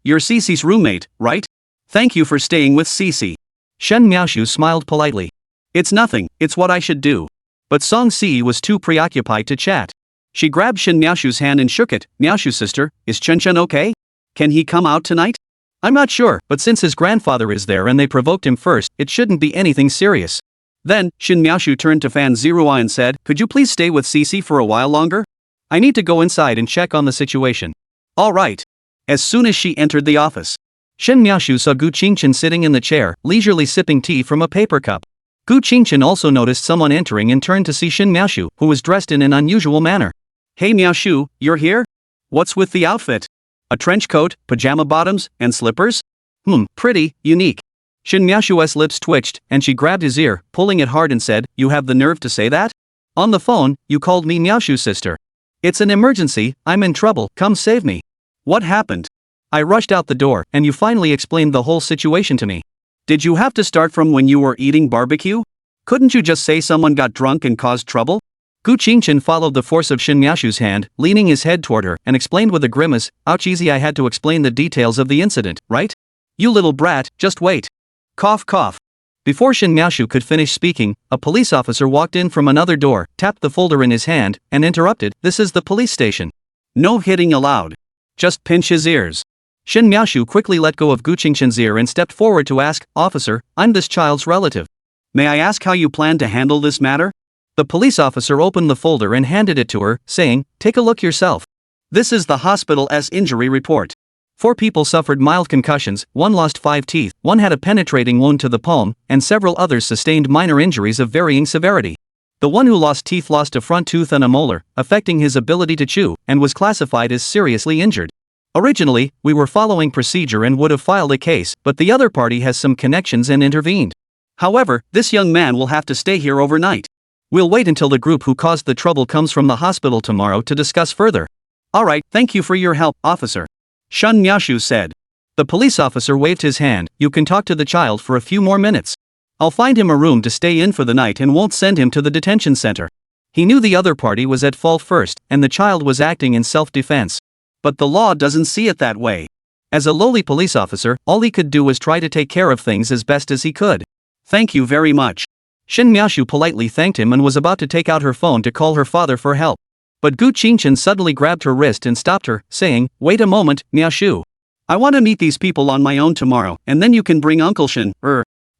You're Cece's roommate, right? Thank you for staying with Cece. Shen Miaoshu smiled politely. It's nothing, it's what I should do. But Song Si was too preoccupied to chat. She grabbed Shin Miaoshu's hand and shook it. Miaoshu sister, is Chen Chen okay? Can he come out tonight? I'm not sure, but since his grandfather is there and they provoked him first, it shouldn't be anything serious. Then, Shin Miaoshu turned to Fan Zirua and said, Could you please stay with Cece for a while longer? I need to go inside and check on the situation. All right. As soon as she entered the office, Shin Miaoshu saw Gu Qingchen sitting in the chair, leisurely sipping tea from a paper cup. Gu Qingchen also noticed someone entering and turned to see Shin Miaoshu, who was dressed in an unusual manner. Hey Miaoshu, you're here? What's with the outfit? A trench coat, pajama bottoms, and slippers? Pretty unique. Shin Miaoshu's lips twitched, and she grabbed his ear, pulling it hard and said, You have the nerve to say that? On the phone, you called me Miaoshu's sister. It's an emergency, I'm in trouble, come save me. What happened? I rushed out the door, and you finally explained the whole situation to me. Did you have to start from when you were eating barbecue? Couldn't you just say someone got drunk and caused trouble? Gu Qingchen followed the force of Shin Miaoshu's hand, leaning his head toward her, and explained with a grimace, Ouch, easy, I had to explain the details of the incident, right? You little brat, just wait. Cough cough. Before Shin Miaoshu could finish speaking, a police officer walked in from another door, tapped the folder in his hand, and interrupted, This is the police station. No hitting allowed. Just pinch his ears. Shin Miaoshu quickly let go of Gu Qingchen's ear and stepped forward to ask, Officer, I'm this child's relative. May I ask how you plan to handle this matter? The police officer opened the folder and handed it to her, saying, Take a look yourself. This is the hospital's injury report. 4 people suffered mild concussions, 1 lost 5 teeth, 1 had a penetrating wound to the palm, and several others sustained minor injuries of varying severity. The one who lost teeth lost a front tooth and a molar, affecting his ability to chew, and was classified as seriously injured. Originally, we were following procedure and would have filed a case, but the other party has some connections and intervened. However, this young man will have to stay here overnight. We'll wait until the group who caused the trouble comes from the hospital tomorrow to discuss further. Alright, thank you for your help, officer. Shin Miaoshu said. The police officer waved his hand, You can talk to the child for a few more minutes. I'll find him a room to stay in for the night and won't send him to the detention center. He knew the other party was at fault first, and the child was acting in self-defense. But the law doesn't see it that way. As a lowly police officer, all he could do was try to take care of things as best as he could. Thank you very much. Shin Miaoshu politely thanked him and was about to take out her phone to call her father for help. But Gu Qingchen suddenly grabbed her wrist and stopped her, saying, "Wait a moment, Miao Shu. I want to meet these people on my own tomorrow, and then you can bring Uncle Shin,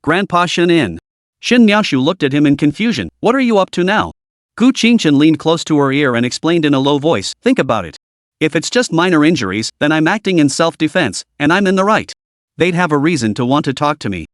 Grandpa Shin in." Shin Miaoshu looked at him in confusion. "What are you up to now?" Gu Qingchen leaned close to her ear and explained in a low voice, "Think about it. If it's just minor injuries, then I'm acting in self-defense, and I'm in the right. They'd have a reason to want to talk to me.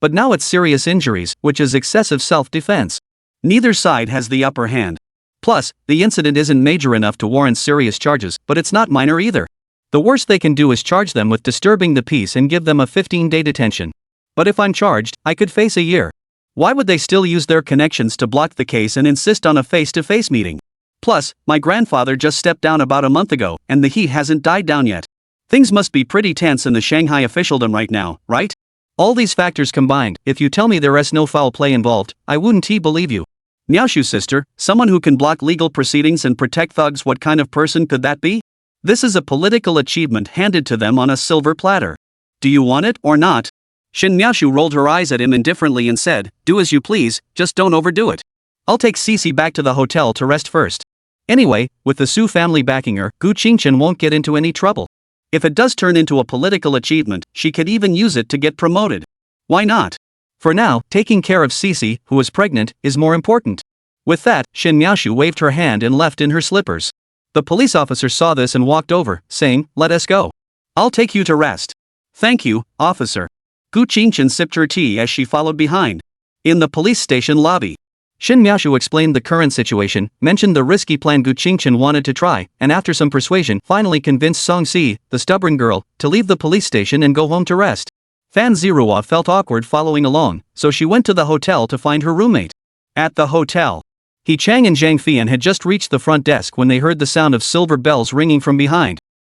But now it's serious injuries, which is excessive self-defense. Neither side has the upper hand. Plus, the incident isn't major enough to warrant serious charges, but it's not minor either. The worst they can do is charge them with disturbing the peace and give them a 15-day detention. But if I'm charged, I could face a year. Why would they still use their connections to block the case and insist on a face-to-face meeting? Plus, my grandfather just stepped down about a month ago, and the heat hasn't died down yet. Things must be pretty tense in the Shanghai officialdom right now, right? All these factors combined, if you tell me there is no foul play involved, I wouldn't believe you." Miaoshu's sister, someone who can block legal proceedings and protect thugs, what kind of person could that be? This is a political achievement handed to them on a silver platter. Do you want it or not? Shin Miaoshu rolled her eyes at him indifferently and said, "Do as you please, just don't overdo it. I'll take Cece back to the hotel to rest first. Anyway, with the Su family backing her, Gu Qingchen won't get into any trouble. If it does turn into a political achievement, she could even use it to get promoted. Why not? For now, taking care of Cece, who is pregnant, is more important." With that, Shin Miaoshu waved her hand and left in her slippers. The police officer saw this and walked over, saying, "Let us go. I'll take you to rest." "Thank you, officer." Gu Qingchen sipped her tea as she followed behind. In the police station lobby, Shin Miaoshu explained the current situation, mentioned the risky plan Gu Qingchen wanted to try, and after some persuasion finally convinced Song Si, the stubborn girl, to leave the police station and go home to rest. Fan Ziruo felt awkward following along, so she went to the hotel to find her roommate. At the hotel, He Chang and Zhang Fian had just reached the front desk when they heard the sound of silver bells ringing from behind.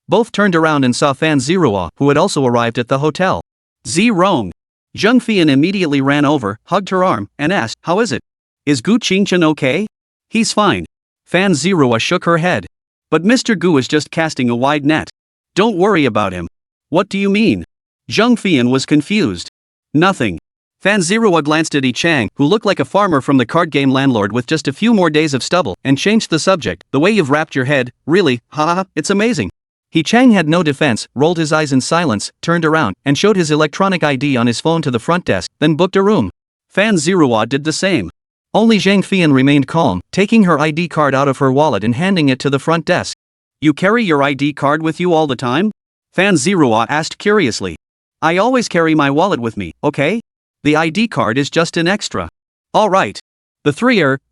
Both turned around and saw Fan Ziruo, who had also arrived at the hotel. "Zi Rong." Zhang Fian immediately ran over, hugged her arm, and asked, "How is it? Is Gu Qingchen okay?" "He's fine." Fan Ziruo shook her head. "But Mr. Gu is just casting a wide net. Don't worry about him." "What do you mean?" Zhang Fian was confused. "Nothing." Fan Ziruo glanced at Yi Chang, who looked like a farmer from the card game landlord with just a few more days of stubble, and changed the subject. "The way you've wrapped your head, really, it's amazing." Yi Chang had no defense, rolled his eyes in silence, turned around, and showed his electronic ID on his phone to the front desk, then booked a room. Fan Ziruo did the same. Only Zhang Fian remained calm, taking her ID card out of her wallet and handing it to the front desk. "You carry your ID card with you all the time?" Fan Ziruo asked curiously. "I always carry my wallet with me, okay? The ID card is just an extra." "All right."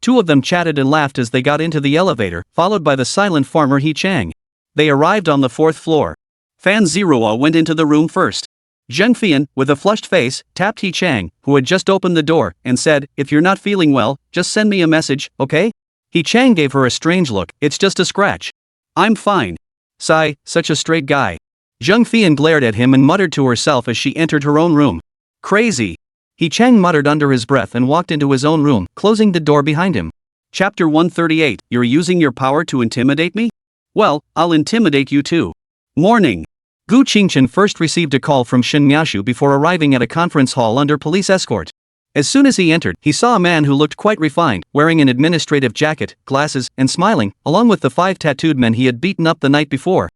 Two of them chatted and laughed as they got into the elevator, followed by the silent farmer Yi Chang. They arrived on the 4th floor. Fan Ziruo went into the room first. Zhang Fian, with a flushed face, tapped Yi Chang, who had just opened the door, and said, "If you're not feeling well, just send me a message, okay?" Yi Chang gave her a strange look. "It's just a scratch." "I'm fine." "Sigh, such a straight guy." Zhang Fian glared at him and muttered to herself as she entered her own room. "Crazy." Yi Chang muttered under his breath and walked into his own room, closing the door behind him. Chapter 138, You're using your power to intimidate me? Well, I'll intimidate you too. Morning. Gu Qingchen first received a call from Shin Miaoshu before arriving at a conference hall under police escort. As soon as he entered, he saw a man who looked quite refined, wearing an administrative jacket, glasses, and smiling, along with the 5 tattooed men he had beaten up the night before.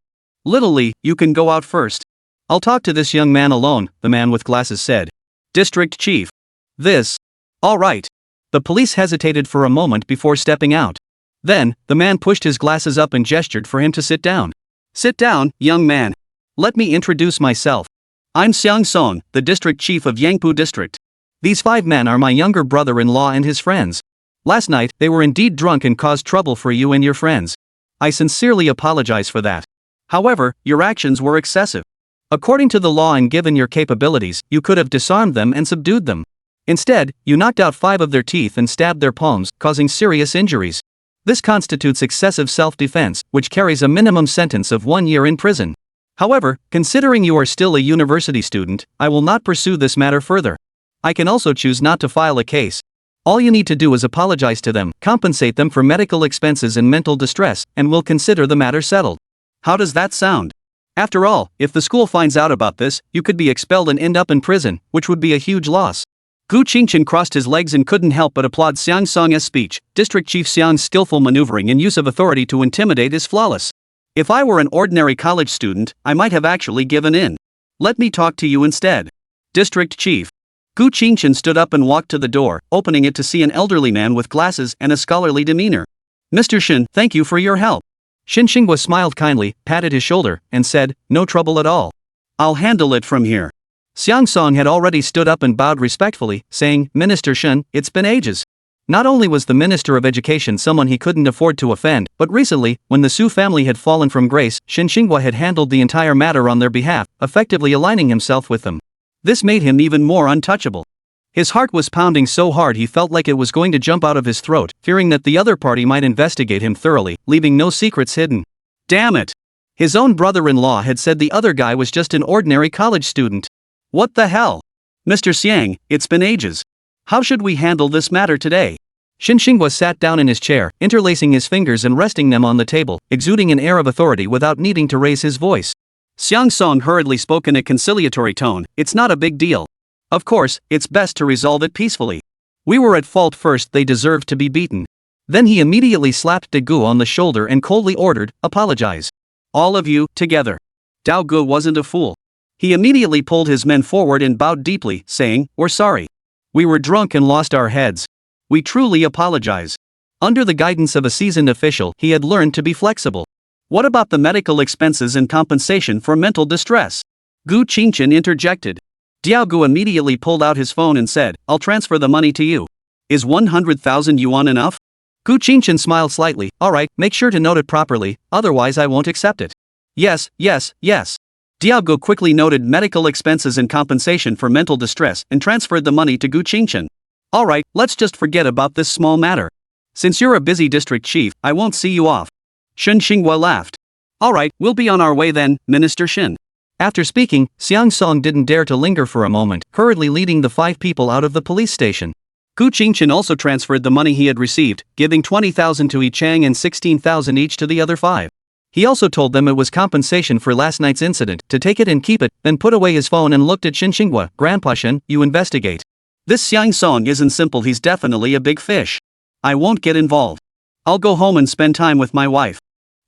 "Little Li, you can go out first. I'll talk to this young man alone," the man with glasses said. "District Chief. This. All right." The police hesitated for a moment before stepping out. Then, the man pushed his glasses up and gestured for him to sit down. "Sit down, young man. Let me introduce myself. I'm Xiang Song, the district chief of Yangpu district. These 5 men are my younger brother-in-law and his friends. Last night, they were indeed drunk and caused trouble for you and your friends. I sincerely apologize for that. However, your actions were excessive. According to the law and given your capabilities, you could have disarmed them and subdued them. Instead, you knocked out 5 of their teeth and stabbed their palms, causing serious injuries. This constitutes excessive self-defense, which carries a minimum sentence of 1 year in prison. However, considering you are still a university student, I will not pursue this matter further. I can also choose not to file a case. All you need to do is apologize to them, compensate them for medical expenses and mental distress, and we'll consider the matter settled. How does that sound? After all, if the school finds out about this, you could be expelled and end up in prison, which would be a huge loss. Gu Qingchen crossed his legs and couldn't help but applaud Xiang Song's speech. District Chief Xiang's skillful maneuvering and use of authority to intimidate is flawless. If I were an ordinary college student, I might have actually given in. Let me talk to you instead. District Chief. Gu Qingchen stood up and walked to the door, opening it to see an elderly man with glasses and a scholarly demeanor. Mr. Shin, thank you for your help. Shin Xinghua smiled kindly, patted his shoulder, and said, no trouble at all. I'll handle it from here. Xiang Song had already stood up and bowed respectfully, saying, Minister Shin, it's been ages. Not only was the Minister of Education someone he couldn't afford to offend, but recently, when the Su family had fallen from grace, Shin Xinghua had handled the entire matter on their behalf, effectively aligning himself with them. This made him even more untouchable. His heart was pounding so hard he felt like it was going to jump out of his throat, fearing that the other party might investigate him thoroughly, leaving no secrets hidden. Damn it! His own brother-in-law had said the other guy was just an ordinary college student. What the hell? Mr. Xiang, it's been ages. How should we handle this matter today? Shin Xinghua sat down in his chair, interlacing his fingers and resting them on the table, exuding an air of authority without needing to raise his voice. Xiang Song hurriedly spoke in a conciliatory tone, it's not a big deal. Of course, it's best to resolve it peacefully. We were at fault first, they deserved to be beaten. Then he immediately slapped De Gu on the shoulder and coldly ordered, apologize. All of you, together. Dao Gu wasn't a fool. He immediately pulled his men forward and bowed deeply, saying, we're sorry. We were drunk and lost our heads. We truly apologize. Under the guidance of a seasoned official, he had learned to be flexible. What about the medical expenses and compensation for mental distress? Gu Qingchen interjected. Diao Gu immediately pulled out his phone and said, I'll transfer the money to you. Is 100,000 yuan enough? Gu Qingchen smiled slightly, alright, make sure to note it properly, otherwise I won't accept it. Yes. Diao Gu quickly noted medical expenses and compensation for mental distress and transferred the money to Gu Qingchen. Alright, let's just forget about this small matter. Since you're a busy district chief, I won't see you off. Shin Xinghua laughed. Alright, we'll be on our way then, Minister Shin. After speaking, Xiang Song didn't dare to linger for a moment, hurriedly leading the 5 people out of the police station. Gu Qingchen also transferred the money he had received, giving 20,000 to Yi Chang and 16,000 each to the other 5. He also told them it was compensation for last night's incident, to take it and keep it, then put away his phone and looked at Shin Xinghua. Grandpa Shin, you investigate. This Xiang Song isn't simple, he's definitely a big fish. I won't get involved. I'll go home and spend time with my wife.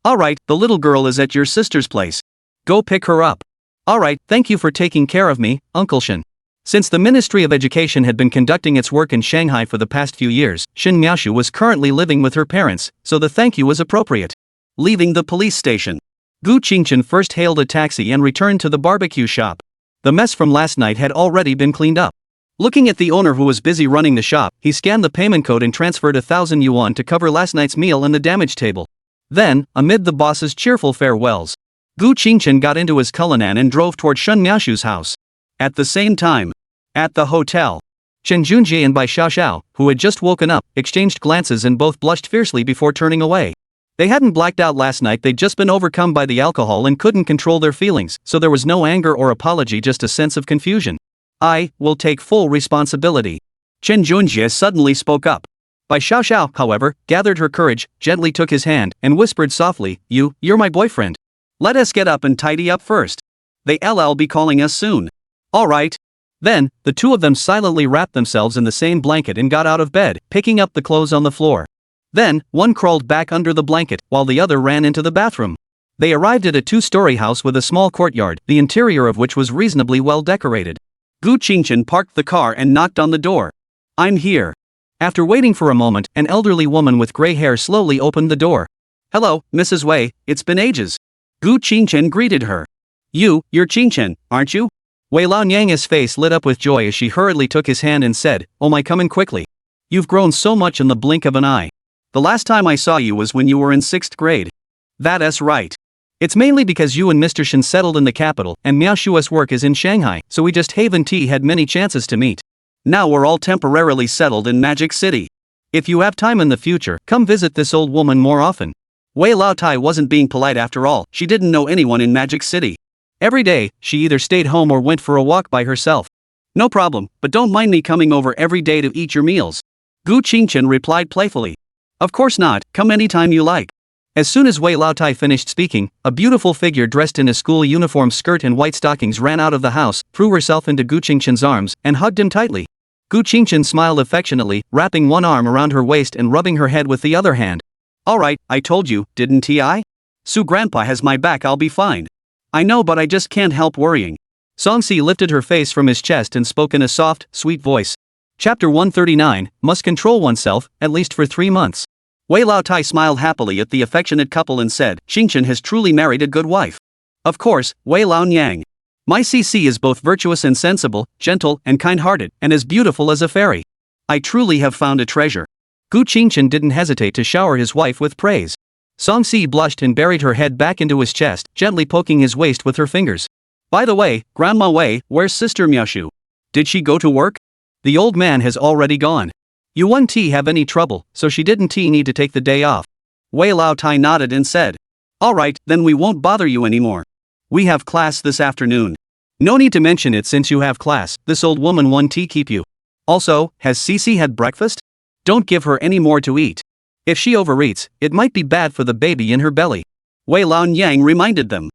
Alright, the little girl is at your sister's place. Go pick her up. Alright, thank you for taking care of me, Uncle Shin. Since the Ministry of Education had been conducting its work in Shanghai for the past few years, Shin Miaoshu was currently living with her parents, so the thank you was appropriate. Leaving the police station, Gu Qingchen first hailed a taxi and returned to the barbecue shop. The mess from last night had already been cleaned up. Looking at the owner who was busy running the shop, he scanned the payment code and transferred 1,000 yuan to cover last night's meal and the damage table. Then, amid the boss's cheerful farewells, Gu Qingchen got into his Cullinan and drove toward Shen Miaoshu's house. At the same time, at the hotel, Chen Junjie and Bai Xiaoxiao, who had just woken up, exchanged glances and both blushed fiercely before turning away. They hadn't blacked out last night, they'd just been overcome by the alcohol and couldn't control their feelings, so there was no anger or apology, just a sense of confusion. I will take full responsibility. Chen Junjie suddenly spoke up. Bai Xiaoxiao, however, gathered her courage, gently took his hand, and whispered softly, You're my boyfriend. Let us get up and tidy up first. They'll be calling us soon. Alright. Then, the two of them silently wrapped themselves in the same blanket and got out of bed, picking up the clothes on the floor. Then, one crawled back under the blanket, while the other ran into the bathroom. They arrived at a 2-story house with a small courtyard, the interior of which was reasonably well decorated. Gu Qingchen parked the car and knocked on the door. I'm here. After waiting for a moment, an elderly woman with gray hair slowly opened the door. Hello, Mrs. Wei, it's been ages. Gu Qingchen greeted her. You're Qingchen, aren't you? Wei Laonyang's face lit up with joy as she hurriedly took his hand and said, Oh my, come in quickly. You've grown so much in the blink of an eye. The last time I saw you was when you were in 6th grade. That's right. It's mainly because you and Mr. Shin settled in the capital, and Miaoshu's work is in Shanghai, so we just haven't had many chances to meet. Now we're all temporarily settled in Magic City. If you have time in the future, come visit this old woman more often. Wei Laotai wasn't being polite after all, she didn't know anyone in Magic City. Every day, she either stayed home or went for a walk by herself. No problem, but don't mind me coming over every day to eat your meals. Gu Qingchen replied playfully. Of course not, come anytime you like. As soon as Wei Laotai finished speaking, a beautiful figure dressed in a school uniform skirt and white stockings ran out of the house, threw herself into Gu Qingchen's arms, and hugged him tightly. Gu Qingchen smiled affectionately, wrapping one arm around her waist and rubbing her head with the other hand. Alright, I told you, didn't I? Su grandpa has my back, I'll be fine. I know, but I just can't help worrying. Songsi lifted her face from his chest and spoke in a soft, sweet voice. Chapter 139, Must control oneself, at least for 3 months. Wei Lao Tai smiled happily at the affectionate couple and said, Qingchen has truly married a good wife. Of course, Wei Lao Nyang. My CC is both virtuous and sensible, gentle and kind-hearted, and as beautiful as a fairy. I truly have found a treasure. Gu Qingchen didn't hesitate to shower his wife with praise. Songsi blushed and buried her head back into his chest, gently poking his waist with her fingers. By the way, Grandma Wei, where's Sister Miaoshu? Did she go to work? The old man has already gone. You won't have any trouble, so she didn't need to take the day off. Wei Lao Tai nodded and said. Alright, then we won't bother you anymore. We have class this afternoon. No need to mention it since you have class, this old woman won't keep you. Also, has Cece had breakfast? Don't give her any more to eat. If she overeats, it might be bad for the baby in her belly. Wei Lao Nyang reminded them.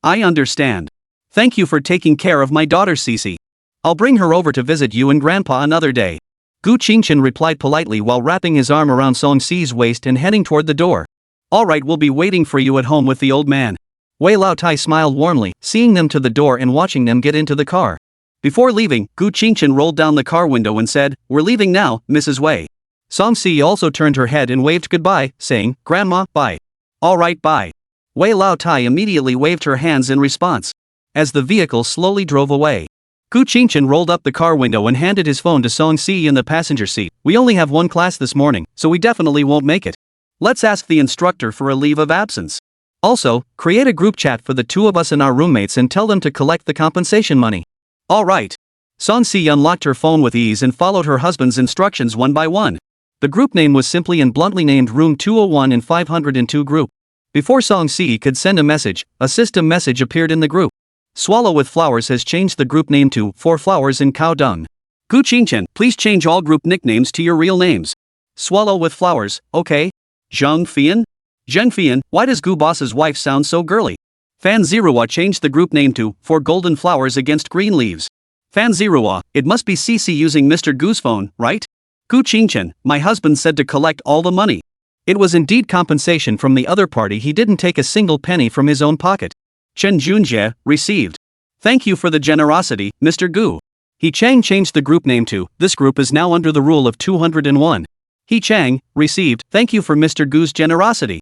I understand. Thank you for taking care of my daughter Cece. I'll bring her over to visit you and Grandpa another day. Gu Qingchen replied politely while wrapping his arm around Song Si's waist and heading toward the door. Alright, we'll be waiting for you at home with the old man. Wei Lao Tai smiled warmly, seeing them to the door and watching them get into the car. Before leaving, Gu Qingchen rolled down the car window and said, We're leaving now, Mrs. Wei. Song Si also turned her head and waved goodbye, saying, Grandma, bye. Alright, bye. Wei Lao Tai immediately waved her hands in response. As the vehicle slowly drove away, Gu Qingchen rolled up the car window and handed his phone to Song Si in the passenger seat. We only have one class this morning, so we definitely won't make it. Let's ask the instructor for a leave of absence. Also, create a group chat for the 2 of us and our roommates and tell them to collect the compensation money. Alright. Song Si unlocked her phone with ease and followed her husband's instructions one by one. The group name was simply and bluntly named Room 201 in 502 group. Before Song Si could send a message, a system message appeared in the group. Swallow with Flowers has changed the group name to 4 Flowers in Cow Dung. Gu Qingchen, please change all group nicknames to your real names. Swallow with Flowers, okay? Zhang Fian? Zheng Fian, why does Gu Boss's wife sound so girly? Fan Zirua changed the group name to 4 Golden Flowers Against Green Leaves. Fan Zirua, it must be Cece using Mr. Gu's phone, right? Gu Qingchen, my husband said to collect all the money. It was indeed compensation from the other party. He didn't take a single penny from his own pocket. Chen Junjie, received. Thank you for the generosity, Mr. Gu. He Chang changed the group name to, this group is now under the rule of 201. He Chang, received. Thank you for Mr. Gu's generosity.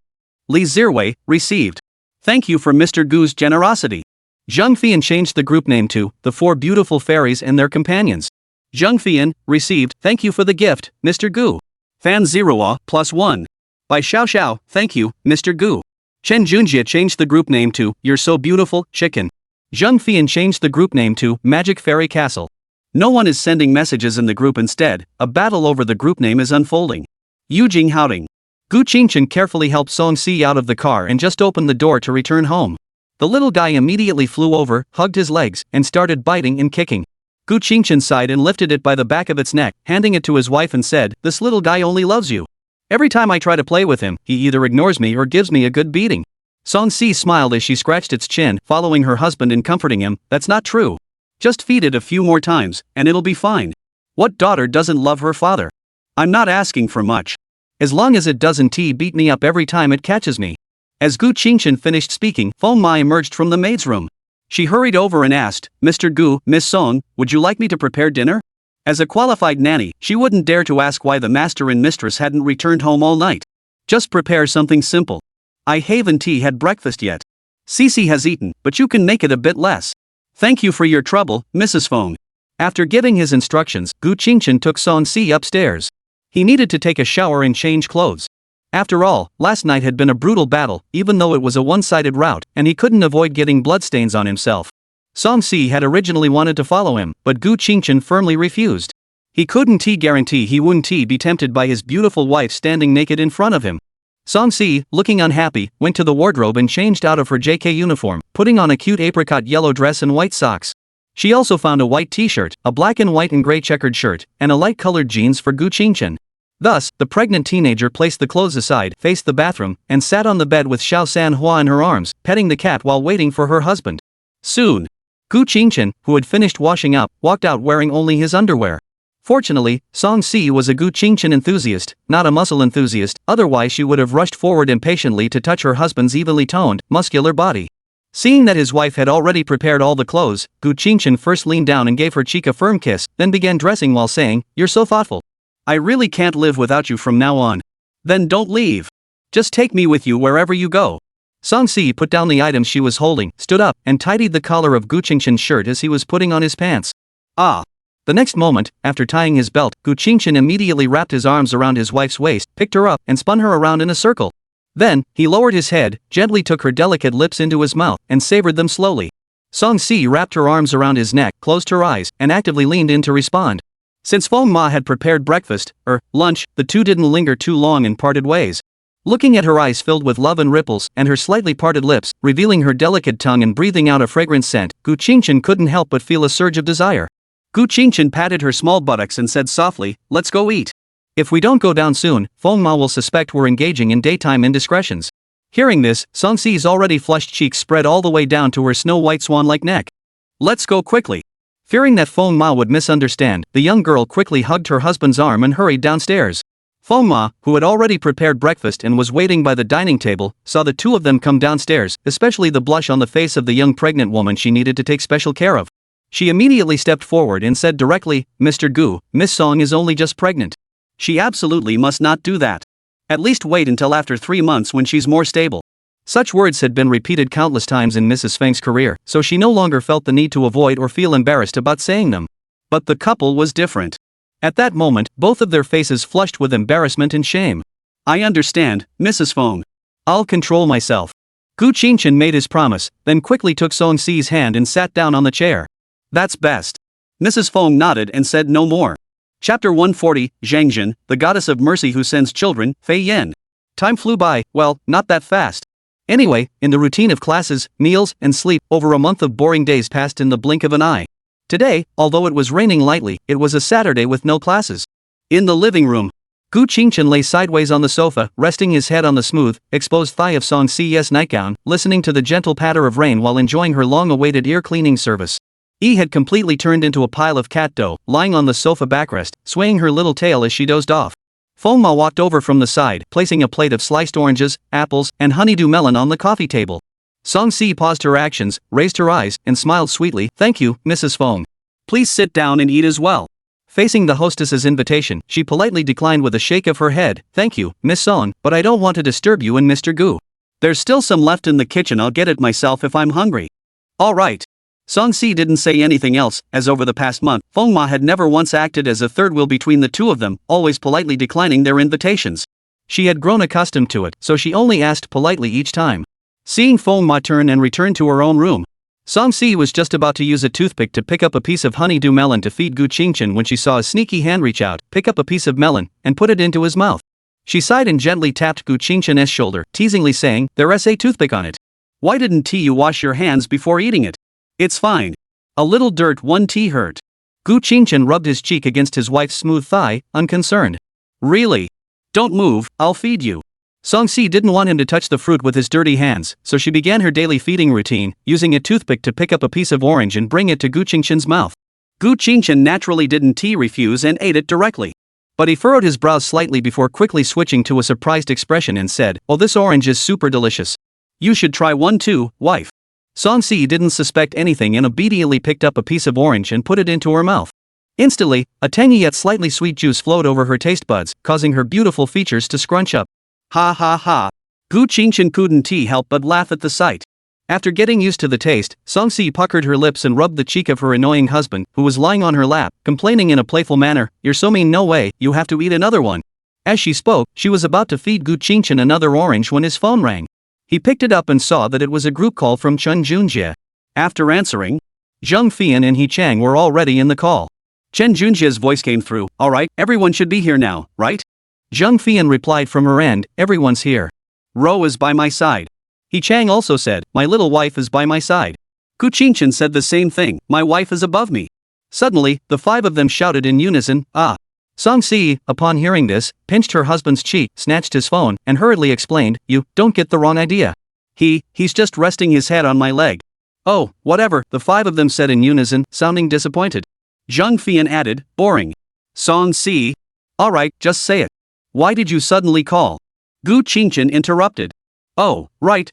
Li Zirwei, received. Thank you for Mr. Gu's generosity. Zheng Fian changed the group name to, the 4 Beautiful Fairies and Their Companions. Zheng Fian, received. Thank you for the gift, Mr. Gu. Fan Zirua, +1. By Xiao Xiao, thank you, Mr. Gu. Chen Junjie changed the group name to, You're So Beautiful, Chicken. Zheng Fian changed the group name to, Magic Fairy Castle. No one is sending messages in the group. Instead, a battle over the group name is unfolding. Yujing Haoding. Gu Qingchen carefully helped Song Si out of the car and just opened the door to return home. The little guy immediately flew over, hugged his legs, and started biting and kicking. Gu Qingchen sighed and lifted it by the back of its neck, handing it to his wife and said, This little guy only loves you. Every time I try to play with him, he either ignores me or gives me a good beating. Song Si smiled as she scratched its chin, following her husband and comforting him. That's not true. Just feed it a few more times, and it'll be fine. What daughter doesn't love her father? I'm not asking for much. As long as it doesn't beat me up every time it catches me. As Gu Qingchen finished speaking, Feng Mai emerged from the maid's room. She hurried over and asked, Mr. Gu, Miss Song, would you like me to prepare dinner? As a qualified nanny, she wouldn't dare to ask why the master and mistress hadn't returned home all night. Just prepare something simple. I haven't had breakfast yet. Cece has eaten, but you can make it a bit less. Thank you for your trouble, Mrs. Feng. After giving his instructions, Gu Qingchen took Song Si upstairs. He needed to take a shower and change clothes. After all, last night had been a brutal battle, even though it was a one-sided rout, and he couldn't avoid getting bloodstains on himself. Song Si had originally wanted to follow him, but Gu Qingchen firmly refused. He couldn't guarantee he wouldn't be tempted by his beautiful wife standing naked in front of him. Song Si, looking unhappy, went to the wardrobe and changed out of her JK uniform, putting on a cute apricot yellow dress and white socks. She also found a white t-shirt, a black and white and gray checkered shirt, and a light-colored jeans for Gu Qingchen. Thus, the pregnant teenager placed the clothes aside, faced the bathroom, and sat on the bed with Xiao Sanhua in her arms, petting the cat while waiting for her husband. Soon, Gu Qingchen, who had finished washing up, walked out wearing only his underwear. Fortunately, Song Si was a Gu Qingchen enthusiast, not a muscle enthusiast, otherwise she would have rushed forward impatiently to touch her husband's evenly toned, muscular body. Seeing that his wife had already prepared all the clothes, Gu Qingchen first leaned down and gave her cheek a firm kiss, then began dressing while saying, "You're so thoughtful. I really can't live without you from now on." "Then don't leave. Just take me with you wherever you go." Song Si put down the items she was holding, stood up, and tidied the collar of Gu Qingchen's shirt as he was putting on his pants. Ah! The next moment, after tying his belt, Gu Qingchen immediately wrapped his arms around his wife's waist, picked her up, and spun her around in a circle. Then, he lowered his head, gently took her delicate lips into his mouth, and savored them slowly. Song Si wrapped her arms around his neck, closed her eyes, and actively leaned in to respond. Since Feng Ma had prepared breakfast, lunch, the two didn't linger too long and parted ways. Looking at her eyes filled with love and ripples, and her slightly parted lips, revealing her delicate tongue and breathing out a fragrant scent, Gu Qingchen couldn't help but feel a surge of desire. Gu Qingchen patted her small buttocks and said softly, "Let's go eat. If we don't go down soon, Feng Ma will suspect we're engaging in daytime indiscretions." Hearing this, Song Si's already flushed cheeks spread all the way down to her snow-white swan-like neck. "Let's go quickly." Fearing that Feng Ma would misunderstand, the young girl quickly hugged her husband's arm and hurried downstairs. Feng Ma, who had already prepared breakfast and was waiting by the dining table, saw the two of them come downstairs, especially the blush on the face of the young pregnant woman she needed to take special care of. She immediately stepped forward and said directly, "Mr. Gu, Miss Song is only just pregnant. She absolutely must not do that. At least wait until after 3 months when she's more stable." Such words had been repeated countless times in Mrs. Feng's career, so she no longer felt the need to avoid or feel embarrassed about saying them. But the couple was different. At that moment, both of their faces flushed with embarrassment and shame. "I understand, Mrs. Feng. I'll control myself." Gu Qingchen made his promise, then quickly took Song Si's hand and sat down on the chair. "That's best." Mrs. Feng nodded and said no more. Chapter 140, Zhangjin, the goddess of mercy who sends children, Fei Yan. Time flew by, well, not that fast. Anyway, in the routine of classes, meals, and sleep, over a month of boring days passed in the blink of an eye. Today, although it was raining lightly, it was a Saturday with no classes. In the living room, Gu Qingchen lay sideways on the sofa, resting his head on the smooth, exposed thigh of Song Si's nightgown, listening to the gentle patter of rain while enjoying her long-awaited ear-cleaning service. Yi had completely turned into a pile of cat dough, lying on the sofa backrest, swaying her little tail as she dozed off. Feng Ma walked over from the side, placing a plate of sliced oranges, apples, and honeydew melon on the coffee table. Song Si paused her actions, raised her eyes, and smiled sweetly. "Thank you, Mrs. Feng. Please sit down and eat as well." Facing the hostess's invitation, she politely declined with a shake of her head. "Thank you, Miss Song, but I don't want to disturb you and Mr. Gu. There's still some left in the kitchen, I'll get it myself if I'm hungry." "All right." Song Si didn't say anything else, as over the past month, Feng Ma had never once acted as a third wheel between the two of them, always politely declining their invitations. She had grown accustomed to it, so she only asked politely each time. Seeing Feng Ma turn and return to her own room, Song Si was just about to use a toothpick to pick up a piece of honeydew melon to feed Gu Qingchen when she saw a sneaky hand reach out, pick up a piece of melon, and put it into his mouth. She sighed and gently tapped Gu Qingchen's shoulder, teasingly saying, "There's a toothpick on it. Why didn't you wash your hands before eating it? It's fine. A little dirt won't hurt." Gu Qingchen rubbed his cheek against his wife's smooth thigh, unconcerned. "Really? Don't move, I'll feed you." Song Si didn't want him to touch the fruit with his dirty hands, so she began her daily feeding routine, using a toothpick to pick up a piece of orange and bring it to Gu Qingchen's mouth. Gu Qingchen naturally didn't refuse and ate it directly. But he furrowed his brows slightly before quickly switching to a surprised expression and said, "Oh, this orange is super delicious. You should try one too, wife." Song Si didn't suspect anything and obediently picked up a piece of orange and put it into her mouth. Instantly, a tangy yet slightly sweet juice flowed over her taste buds, causing her beautiful features to scrunch up. Ha ha ha. Gu Qingchen couldn't help but laugh at the sight. After getting used to the taste, Song Si puckered her lips and rubbed the cheek of her annoying husband, who was lying on her lap, complaining in a playful manner, "You're so mean, no way, you have to eat another one." As she spoke, she was about to feed Gu Qingchen another orange when his phone rang. He picked it up and saw that it was a group call from Chen Junjie. After answering, Zheng Fian and He Chang were already in the call. Chen Junjie's voice came through, "Alright, everyone should be here now, right?" Zheng Fian replied from her end, "Everyone's here. Ro is by my side." He Chang also said, "My little wife is by my side." Gu Qingchen said the same thing, "My wife is above me." Suddenly, the five of them shouted in unison, "Ah!" Song Si, upon hearing this, pinched her husband's cheek, snatched his phone, and hurriedly explained, "You don't get the wrong idea. He's just resting his head on my leg." "Oh, whatever," the five of them said in unison, sounding disappointed. Zheng Fian added, "Boring. Song C. Alright, just say it. Why did you suddenly call? Gu Qingchen interrupted. Oh, right,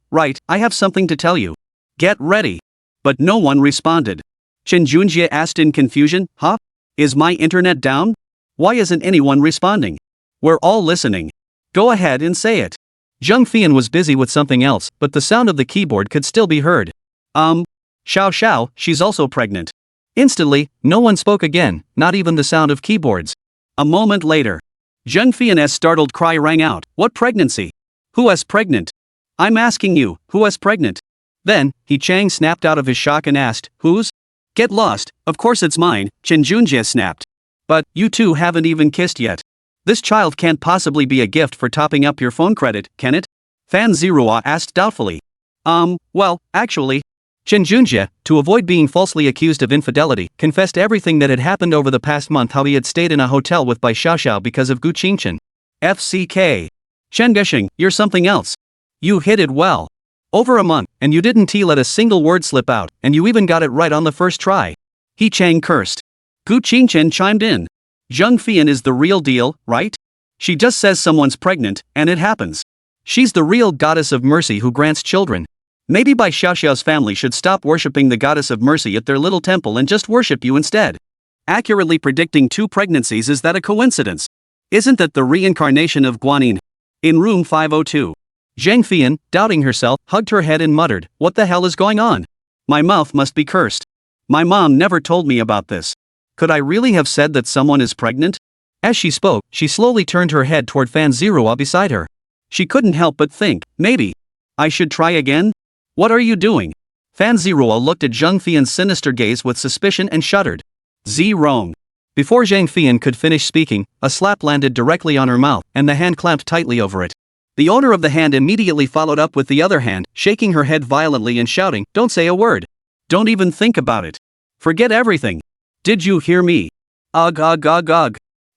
I have something to tell you. Get ready. But no one responded. Chen Junjie asked in confusion, huh? Is my internet down? Why isn't anyone responding? We're all listening. Go ahead and say it. Zheng Fian was busy with something else, but the sound of the keyboard could still be heard. Xiao, she's also pregnant. Instantly, no one spoke again, not even the sound of keyboards. A moment later, Zheng Fian's startled cry rang out. What pregnancy? Who is pregnant? I'm asking you, who is pregnant? Then, He Chang snapped out of his shock and asked, whose? Get lost, of course it's mine, Chen Junjie snapped. But, you two haven't even kissed yet. This child can't possibly be a gift for topping up your phone credit, can it? Fan Zirua asked doubtfully. Well, actually. Chen Junjie, to avoid being falsely accused of infidelity, confessed everything that had happened over the past month, how he had stayed in a hotel with Bai Xiaoxiao because of Gu Qingchen. FCK. Shen Gushing, you're something else. You hit it well. Over a month, and you didn't let a single word slip out, and you even got it right on the first try. He Chang cursed. Gu Qingchen chimed in. Zheng Fian is the real deal, right? She just says someone's pregnant, and it happens. She's the real goddess of mercy who grants children. Maybe Bai Xiaoxiao's family should stop worshipping the goddess of mercy at their little temple and just worship you instead. Accurately predicting 2 pregnancies, is that a coincidence? Isn't that the reincarnation of Guanyin? In room 502. Zheng Fian, doubting herself, hugged her head and muttered, what the hell is going on? My mouth must be cursed. My mom never told me about this. Could I really have said that someone is pregnant? As she spoke, she slowly turned her head toward Fan Zirua beside her. She couldn't help but think, maybe. I should try again? What are you doing? Fan Zirua looked at Zheng Fian's sinister gaze with suspicion and shuddered. Wrong. Before Zheng Fian could finish speaking, a slap landed directly on her mouth, and the hand clamped tightly over it. The owner of the hand immediately followed up with the other hand, shaking her head violently and shouting, don't say a word. Don't even think about it. Forget everything. Did you hear me? Ugh.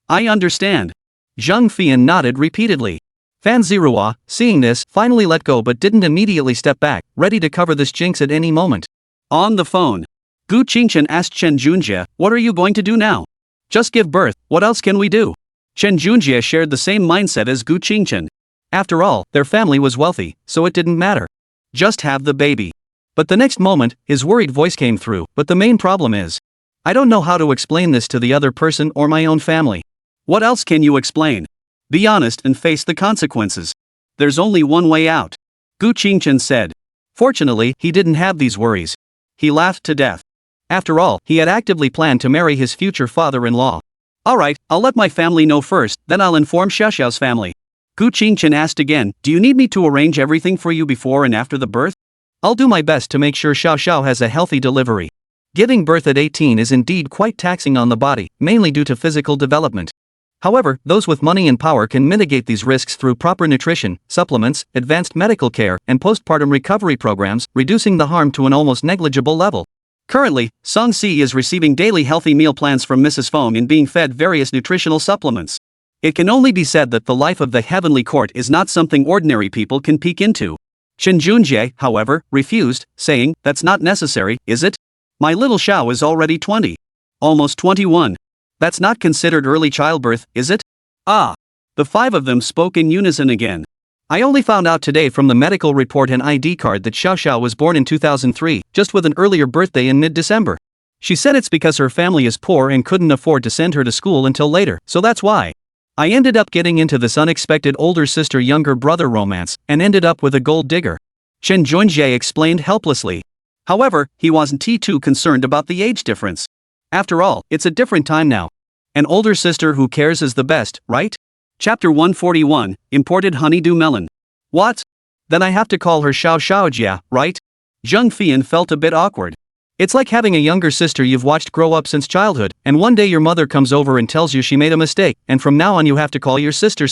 I understand. Zheng Fian nodded repeatedly. Fan Zirua, seeing this, finally let go but didn't immediately step back, ready to cover this jinx at any moment. On the phone, Gu Qingchen asked Chen Junjie, what are you going to do now? Just give birth, what else can we do? Chen Junjie shared the same mindset as Gu Qingchen. After all, their family was wealthy, so it didn't matter. Just have the baby. But the next moment, his worried voice came through, but the main problem is, I don't know how to explain this to the other person or my own family. What else can you explain? Be honest and face the consequences. There's only one way out. Gu Qingchen said. Fortunately, he didn't have these worries. He laughed to death. After all, he had actively planned to marry his future father-in-law. Alright, I'll let my family know first, then I'll inform Xiaoxiao's family. Gu Qingchen asked again, do you need me to arrange everything for you before and after the birth? I'll do my best to make sure Xiaoxiao has a healthy delivery. Giving birth at 18 is indeed quite taxing on the body, mainly due to physical development. However, those with money and power can mitigate these risks through proper nutrition, supplements, advanced medical care, and postpartum recovery programs, reducing the harm to an almost negligible level. Currently, Song Si is receiving daily healthy meal plans from Mrs. Fong and being fed various nutritional supplements. It can only be said that the life of the heavenly court is not something ordinary people can peek into. Chen Junjie, however, refused, saying, that's not necessary, is it? My little Xiao is already 20. Almost 21. That's not considered early childbirth, is it? Ah. The 5 of them spoke in unison again. I only found out today from the medical report and ID card that Xiaoxiao was born in 2003, just with an earlier birthday in mid-December. She said it's because her family is poor and couldn't afford to send her to school until later, so that's why. I ended up getting into this unexpected older sister-younger brother romance, and ended up with a gold digger. Chen Junjie explained helplessly. However, he wasn't too concerned about the age difference. After all, it's a different time now. An older sister who cares is the best, right? Chapter 141, Imported Honeydew Melon. What? Then I have to call her Xiao Xiaojia, right? Zheng Fian felt a bit awkward. It's like having a younger sister you've watched grow up since childhood, and one day your mother comes over and tells you she made a mistake, and from now on you have to call your sister.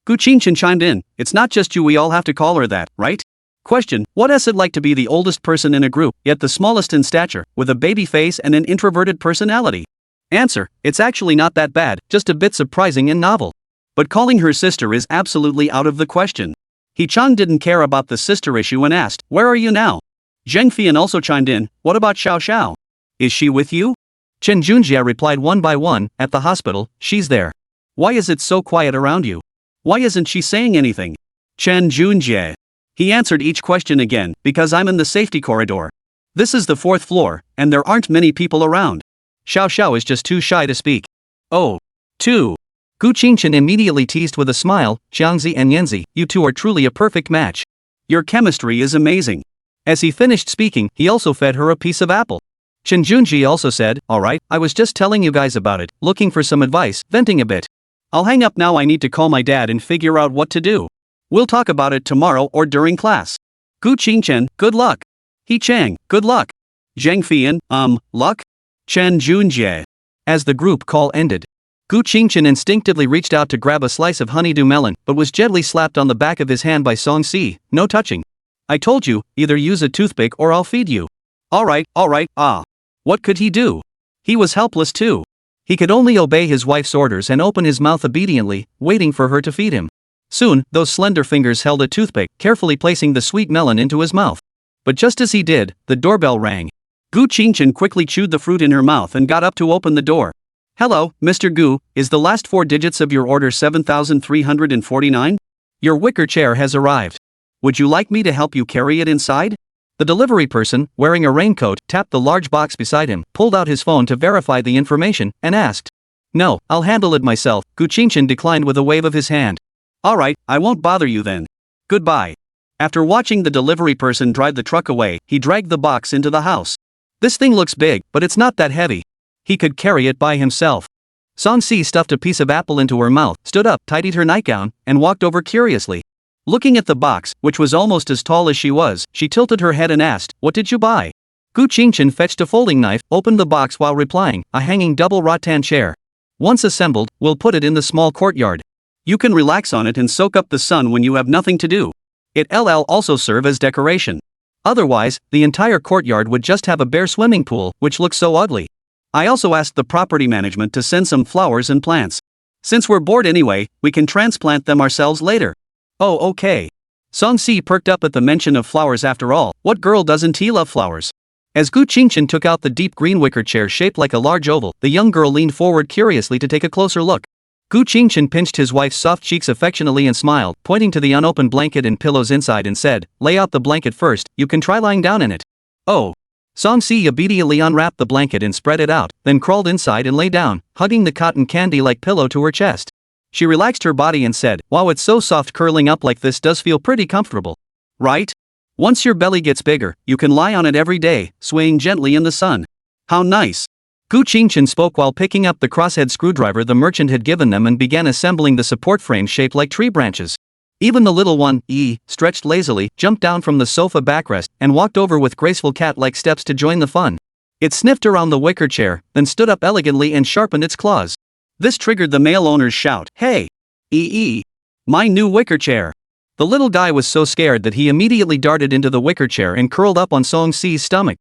Gu Qingchen chimed in, it's not just you, we all have to call her that, right? Question, what is it like to be the oldest person in a group, yet the smallest in stature, with a baby face and an introverted personality? Answer, it's actually not that bad, just a bit surprising and novel. But calling her sister is absolutely out of the question. He Chang didn't care about the sister issue and asked, where are you now? Zheng Fian also chimed in, what about Xiaoxiao? Is she with you? Chen Junjie replied one by one, at the hospital, she's there. Why is it so quiet around you? Why isn't she saying anything? Chen Junjie. He answered each question again, because I'm in the safety corridor. This is the 4th floor, and there aren't many people around. Xiao Xiao is just too shy to speak. Oh. 2. Gu Qingchen immediately teased with a smile, Jiangzi and Yanzi, you two are truly a perfect match. Your chemistry is amazing. As he finished speaking, he also fed her a piece of apple. Chen Junji also said, alright, I was just telling you guys about it, looking for some advice, venting a bit. I'll hang up now, I need to call my dad and figure out what to do. We'll talk about it tomorrow or during class. Gu Qingchen, good luck. He Chang, good luck. Zhang Fian, luck? Chen Junjie. As the group call ended, Gu Qingchen instinctively reached out to grab a slice of honeydew melon but was gently slapped on the back of his hand by Song Si, no touching. I told you, either use a toothpick or I'll feed you. Alright, What could he do? He was helpless too. He could only obey his wife's orders and open his mouth obediently, waiting for her to feed him. Soon, those slender fingers held a toothpick, carefully placing the sweet melon into his mouth. But just as he did, the doorbell rang. Gu Qingchen quickly chewed the fruit in her mouth and got up to open the door. Hello, Mr. Gu, is the last 4 digits of your order 7,349? Your wicker chair has arrived. Would you like me to help you carry it inside? The delivery person, wearing a raincoat, tapped the large box beside him, pulled out his phone to verify the information, and asked. No, I'll handle it myself, Gu Qingchen declined with a wave of his hand. Alright, I won't bother you then. Goodbye. After watching the delivery person drive the truck away, he dragged the box into the house. This thing looks big, but it's not that heavy. He could carry it by himself. Song Si stuffed a piece of apple into her mouth, stood up, tidied her nightgown, and walked over curiously. Looking at the box, which was almost as tall as she was, she tilted her head and asked, what did you buy? Gu Qingchen fetched a folding knife, opened the box while replying, a hanging double rattan chair. Once assembled, we'll put it in the small courtyard. You can relax on it and soak up the sun when you have nothing to do. It'll also serve as decoration. Otherwise, the entire courtyard would just have a bare swimming pool, which looks so ugly. I also asked the property management to send some flowers and plants. Since we're bored anyway, we can transplant them ourselves later. Oh, okay. Song Si perked up at the mention of flowers. After all, what girl doesn't love flowers? As Gu Qingchen took out the deep green wicker chair shaped like a large oval, the young girl leaned forward curiously to take a closer look. Gu Qingchen pinched his wife's soft cheeks affectionately and smiled, pointing to the unopened blanket and pillows inside and said, lay out the blanket first, you can try lying down in it. Oh. Song Si obediently unwrapped the blanket and spread it out, then crawled inside and lay down, hugging the cotton candy-like pillow to her chest. She relaxed her body and said, wow, it's so soft, curling up like this does feel pretty comfortable. Right? Once your belly gets bigger, you can lie on it every day, swaying gently in the sun. How nice. Gu Qingchen spoke while picking up the crosshead screwdriver the merchant had given them and began assembling the support frame shaped like tree branches. Even the little one, stretched lazily, jumped down from the sofa backrest, and walked over with graceful cat-like steps to join the fun. It sniffed around the wicker chair, then stood up elegantly and sharpened its claws. This triggered the male owner's shout, hey! My new wicker chair! The little guy was so scared that he immediately darted into the wicker chair and curled up on Song Si's stomach.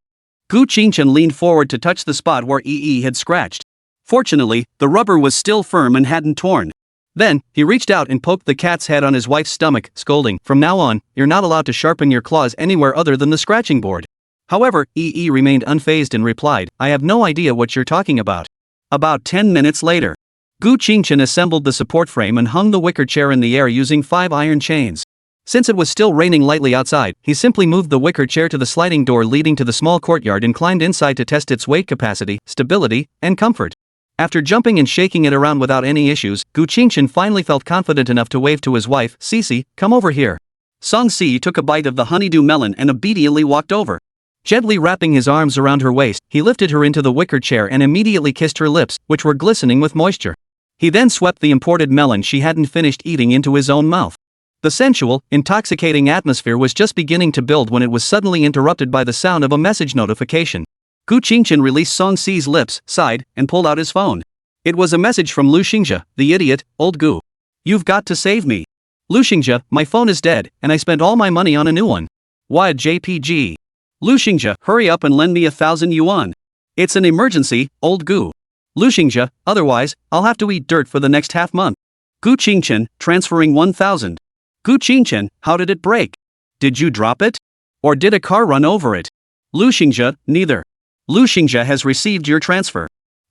Gu Qingchen leaned forward to touch the spot where had scratched. Fortunately, the rubber was still firm and hadn't torn. Then, he reached out and poked the cat's head on his wife's stomach, scolding, from now on, you're not allowed to sharpen your claws anywhere other than the scratching board. However, remained unfazed and replied, I have no idea what you're talking about. About 10 minutes later, Gu Qingchen assembled the support frame and hung the wicker chair in the air using 5 iron chains. Since it was still raining lightly outside, he simply moved the wicker chair to the sliding door leading to the small courtyard and climbed inside to test its weight capacity, stability, and comfort. After jumping and shaking it around without any issues, Gu Qingchen finally felt confident enough to wave to his wife, Sisi, come over here. Song Si took a bite of the honeydew melon and obediently walked over. Gently wrapping his arms around her waist, he lifted her into the wicker chair and immediately kissed her lips, which were glistening with moisture. He then swept the imported melon she hadn't finished eating into his own mouth. The sensual, intoxicating atmosphere was just beginning to build when it was suddenly interrupted by the sound of a message notification. Gu Qingchen released Song Si's lips, sighed, and pulled out his phone. It was a message from Lu Xingzhe, the idiot, old Gu. You've got to save me. Lu Xingzhe, my phone is dead, and I spent all my money on a new one. Why JPG? Lu Xingzhe, hurry up and lend me 1,000 yuan. It's an emergency, old Gu. Lu Xingzhe, otherwise, I'll have to eat dirt for the next half month. Gu Qingchen, transferring 1,000. Gu Qingchen, how did it break? Did you drop it? Or did a car run over it? Lu Xingzhe, neither. Lu Xingzhe has received your transfer.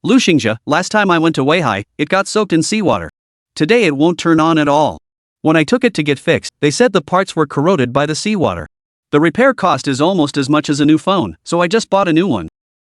Lu Xingxia, last time I went to Weihai, it got soaked in seawater. Today it won't turn on at all. When I took it to get fixed, they said the parts were corroded by the seawater. The repair cost is almost as much as a new phone, so I just bought a new one.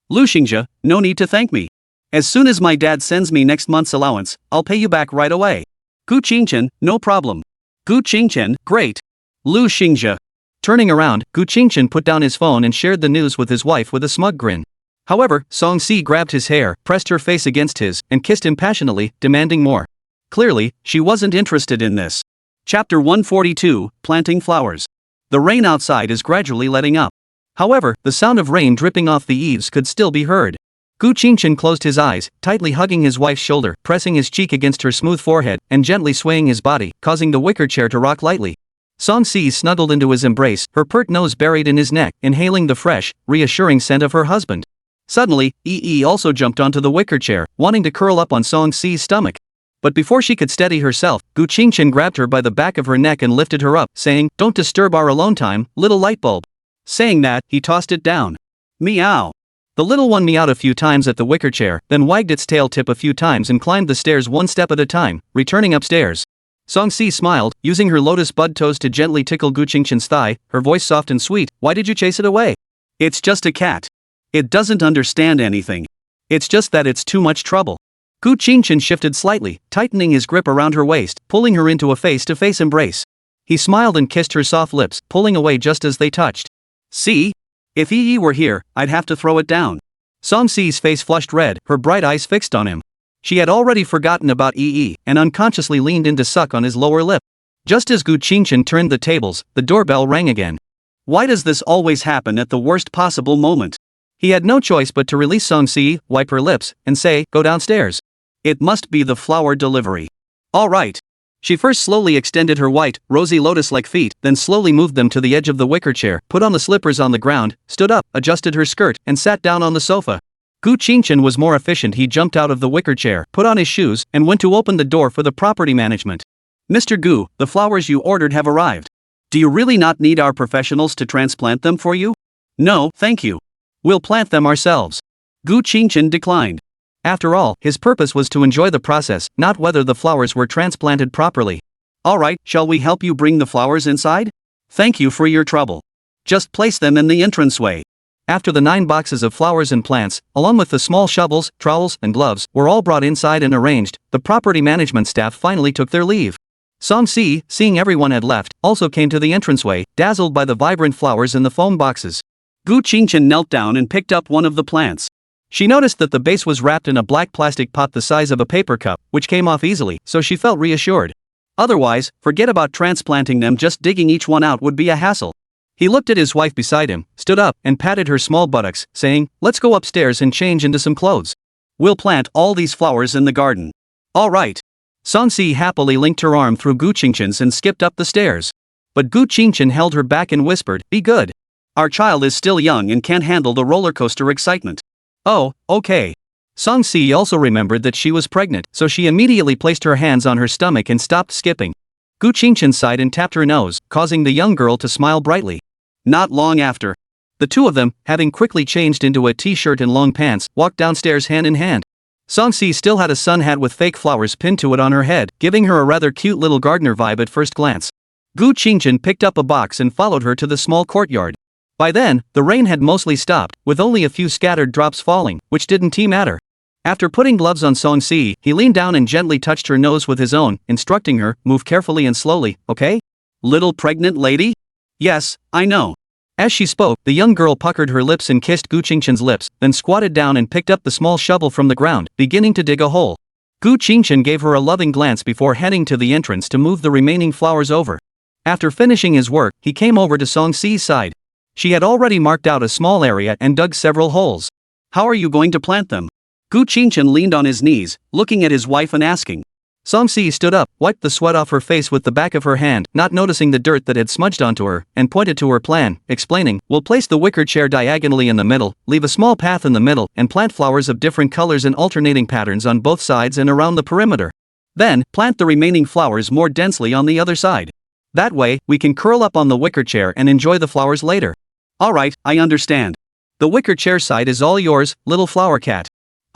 Lu Xingxia, no need to thank me. As soon as my dad sends me next month's allowance, I'll pay you back right away. Gu Qingchen, no problem. Gu Qingchen, great. Lu Xingxia. Turning around, Gu Qingchen put down his phone and shared the news with his wife with a smug grin. However, Song Si grabbed his hair, pressed her face against his, and kissed him passionately, demanding more. Clearly, she wasn't interested in this. Chapter 142, Planting Flowers. The rain outside is gradually letting up. However, the sound of rain dripping off the eaves could still be heard. Gu Qingchen closed his eyes, tightly hugging his wife's shoulder, pressing his cheek against her smooth forehead, and gently swaying his body, causing the wicker chair to rock lightly. Song Si snuggled into his embrace, her pert nose buried in his neck, inhaling the fresh, reassuring scent of her husband. Suddenly, Yi also jumped onto the wicker chair, wanting to curl up on Song Si's stomach. But before she could steady herself, Gu Qingchen grabbed her by the back of her neck and lifted her up, saying, "Don't disturb our alone time, little lightbulb." Saying that, he tossed it down. Meow. The little one meowed a few times at the wicker chair, then wagged its tail tip a few times and climbed the stairs one step at a time, returning upstairs. Song Si smiled, using her lotus bud toes to gently tickle Gu Qingchen's thigh, her voice soft and sweet. "Why did you chase it away?" "It's just a cat. It doesn't understand anything. It's just that it's too much trouble." Gu Qingchen shifted slightly, tightening his grip around her waist, pulling her into a face-to-face embrace. He smiled and kissed her soft lips, pulling away just as they touched. "See? If Yi were here, I'd have to throw it down." Song Si's face flushed red, her bright eyes fixed on him. She had already forgotten about Yi, and unconsciously leaned in to suck on his lower lip. Just as Gu Qingchen turned the tables, the doorbell rang again. Why does this always happen at the worst possible moment? He had no choice but to release Song Si, wipe her lips, and say, "Go downstairs." It must be the flower delivery. All right. She first slowly extended her white, rosy lotus-like feet, then slowly moved them to the edge of the wicker chair, put on the slippers on the ground, stood up, adjusted her skirt, and sat down on the sofa. Gu Qingchen was more efficient. He jumped out of the wicker chair, put on his shoes, and went to open the door for the property management. "Mr. Gu, the flowers you ordered have arrived. Do you really not need our professionals to transplant them for you?" "No, thank you. We'll plant them ourselves." Gu Qingchen declined. After all, his purpose was to enjoy the process, not whether the flowers were transplanted properly. "All right, shall we help you bring the flowers inside? Thank you for your trouble. Just place them in the entranceway." After the 9 boxes of flowers and plants, along with the small shovels, trowels, and gloves, were all brought inside and arranged, the property management staff finally took their leave. Song Si, seeing everyone had left, also came to the entranceway, dazzled by the vibrant flowers in the foam boxes. Gu Qingchen knelt down and picked up one of the plants. She noticed that the base was wrapped in a black plastic pot the size of a paper cup, which came off easily, so she felt reassured. Otherwise, forget about transplanting them, just digging each one out would be a hassle. He looked at his wife beside him, stood up, and patted her small buttocks, saying, "Let's go upstairs and change into some clothes. We'll plant all these flowers in the garden." "All right." Song Si happily linked her arm through Gu Qingchen's and skipped up the stairs. But Gu Qingchen held her back and whispered, "Be good. Our child is still young and can't handle the roller coaster excitement." "Oh, okay." Song Si also remembered that she was pregnant, so she immediately placed her hands on her stomach and stopped skipping. Gu Qingchen sighed and tapped her nose, causing the young girl to smile brightly. Not long after, the two of them, having quickly changed into a t-shirt and long pants, walked downstairs hand in hand. Song Si still had a sun hat with fake flowers pinned to it on her head, giving her a rather cute little gardener vibe at first glance. Gu Qingchen picked up a box and followed her to the small courtyard. By then, the rain had mostly stopped, with only a few scattered drops falling, which didn't matter. After putting gloves on Song Si, he leaned down and gently touched her nose with his own, instructing her, "Move carefully and slowly, okay? Little pregnant lady?" "Yes, I know." As she spoke, the young girl puckered her lips and kissed Gu Qingchen's lips, then squatted down and picked up the small shovel from the ground, beginning to dig a hole. Gu Qingchen gave her a loving glance before heading to the entrance to move the remaining flowers over. After finishing his work, he came over to Song Si's side. She had already marked out a small area and dug several holes. "How are you going to plant them?" Gu Qingchen leaned on his knees, looking at his wife and asking. Song Si stood up, wiped the sweat off her face with the back of her hand, not noticing the dirt that had smudged onto her, and pointed to her plan, explaining, "We'll place the wicker chair diagonally in the middle, leave a small path in the middle, and plant flowers of different colors in alternating patterns on both sides and around the perimeter. Then, plant the remaining flowers more densely on the other side. That way, we can curl up on the wicker chair and enjoy the flowers later." "All right, I understand. The wicker chair side is all yours, little flower cat.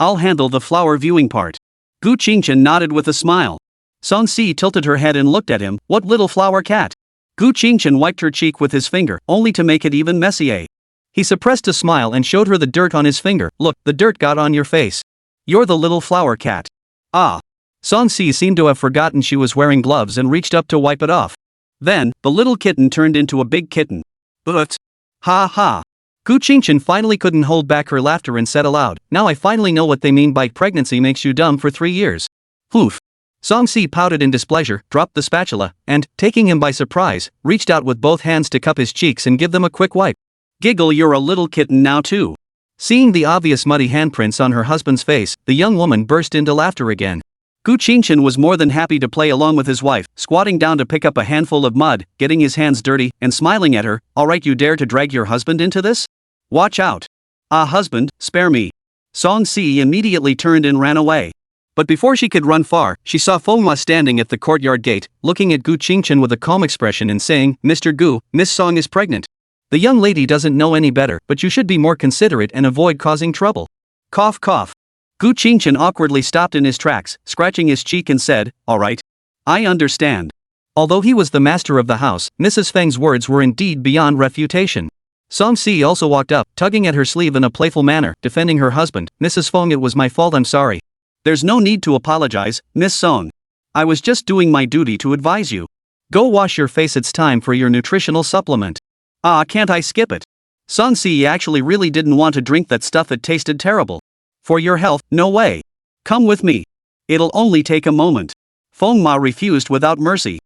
I'll handle the flower viewing part. Gu Qingchen nodded with a smile. Song Si tilted her head and looked at him. What little flower cat? Gu Qingchen wiped her cheek with his finger, only to make it even messier. He suppressed a smile and showed her the dirt on his finger. Look, the dirt got on your face. You're the little flower cat. Ah. Song Si seemed to have forgotten she was wearing gloves and reached up to wipe it off. Then, the little kitten turned into a big kitten. But. Ha ha. Gu Qingchen finally couldn't hold back her laughter and said aloud, now I finally know what they mean by pregnancy makes you dumb for 3 years. Poof. Song Si pouted in displeasure, dropped the spatula, and, taking him by surprise, reached out with both hands to cup his cheeks and give them a quick wipe. Giggle, you're a little kitten now too. Seeing the obvious muddy handprints on her husband's face, the young woman burst into laughter again. Gu Qingchen was more than happy to play along with his wife, squatting down to pick up a handful of mud, getting his hands dirty, and smiling at her. Alright, you dare to drag your husband into this? Watch out. Ah, husband, spare me. Song Si immediately turned and ran away. But before she could run far, she saw Manhwa standing at the courtyard gate, looking at Gu Qingchen with a calm expression and saying, Mr. Gu, Miss Song is pregnant. The young lady doesn't know any better, but you should be more considerate and avoid causing trouble. Cough cough. Gu Qingchen awkwardly stopped in his tracks, scratching his cheek and said, alright. I understand. Although he was the master of the house, Mrs. Feng's words were indeed beyond refutation. Song Si also walked up, tugging at her sleeve in a playful manner, defending her husband. Mrs. Feng, it was my fault, I'm sorry. There's no need to apologize, Miss Song. I was just doing my duty to advise you. Go wash your face, it's time for your nutritional supplement. Ah, can't I skip it? Song Si actually really didn't want to drink that stuff, it tasted terrible. For your health, no way. Come with me. It'll only take a moment. Feng Ma refused without mercy.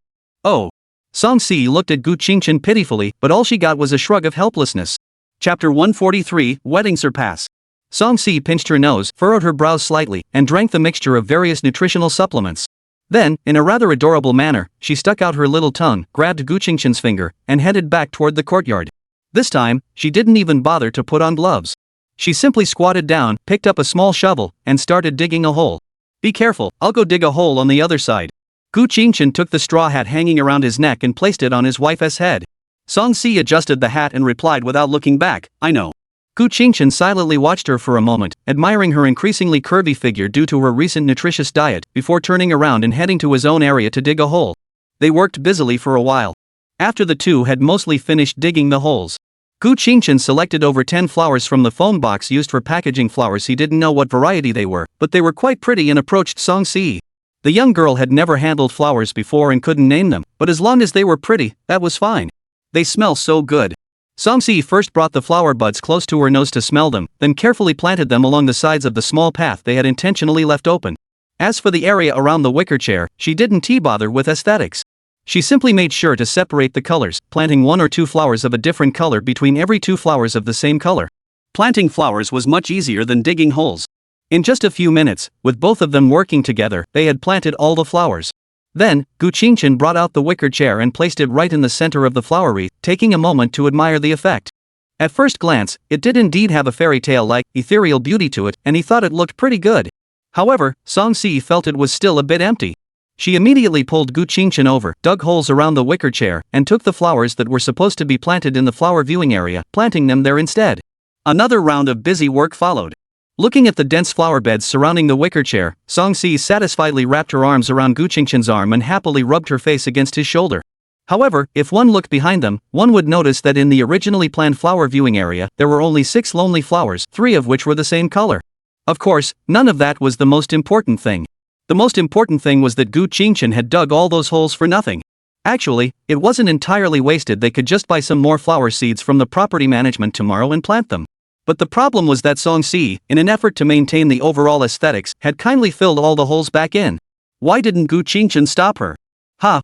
Oh. Song Si looked at Gu Qingchen pitifully, but all she got was a shrug of helplessness. Chapter 143, Wedding Surpass. Song Si pinched her nose, furrowed her brows slightly, and drank the mixture of various nutritional supplements. Then, in a rather adorable manner, she stuck out her little tongue, grabbed Gu Qingchen's finger, and headed back toward the courtyard. This time, she didn't even bother to put on gloves. She simply squatted down, picked up a small shovel, and started digging a hole. Be careful, I'll go dig a hole on the other side. Gu Qingchen took the straw hat hanging around his neck and placed it on his wife's head. Song Si adjusted the hat and replied without looking back, I know. Gu Qingchen silently watched her for a moment, admiring her increasingly curvy figure due to her recent nutritious diet, before turning around and heading to his own area to dig a hole. They worked busily for a while. After the two had mostly finished digging the holes, Gu Qingchen selected over 10 flowers from the phone box used for packaging flowers. He didn't know what variety they were, but they were quite pretty and approached Song Si. The young girl had never handled flowers before and couldn't name them, but as long as they were pretty, that was fine. They smell so good. Song Si first brought the flower buds close to her nose to smell them, then carefully planted them along the sides of the small path they had intentionally left open. As for the area around the wicker chair, she didn't bother with aesthetics. She simply made sure to separate the colors, planting 1 or 2 flowers of a different color between every 2 flowers of the same color. Planting flowers was much easier than digging holes. In just a few minutes, with both of them working together, they had planted all the flowers. Then, Gu Qingchen brought out the wicker chair and placed it right in the center of the flower wreath, taking a moment to admire the effect. At first glance, it did indeed have a fairy tale-like, ethereal beauty to it, and he thought it looked pretty good. However, Song Si felt it was still a bit empty. She immediately pulled Gu Qingchen over, dug holes around the wicker chair, and took the flowers that were supposed to be planted in the flower viewing area, planting them there instead. Another round of busy work followed. Looking at the dense flower beds surrounding the wicker chair, Song Si satisfiedly wrapped her arms around Gu Qingchen's arm and happily rubbed her face against his shoulder. However, if one looked behind them, one would notice that in the originally planned flower viewing area, there were only 6 lonely flowers, 3 of which were the same color. Of course, none of that was the most important thing. The most important thing was that Gu Qingchen had dug all those holes for nothing. Actually, it wasn't entirely wasted. They could just buy some more flower seeds from the property management tomorrow and plant them. But the problem was that Song Si, in an effort to maintain the overall aesthetics, had kindly filled all the holes back in. Why didn't Gu Qingchen stop her?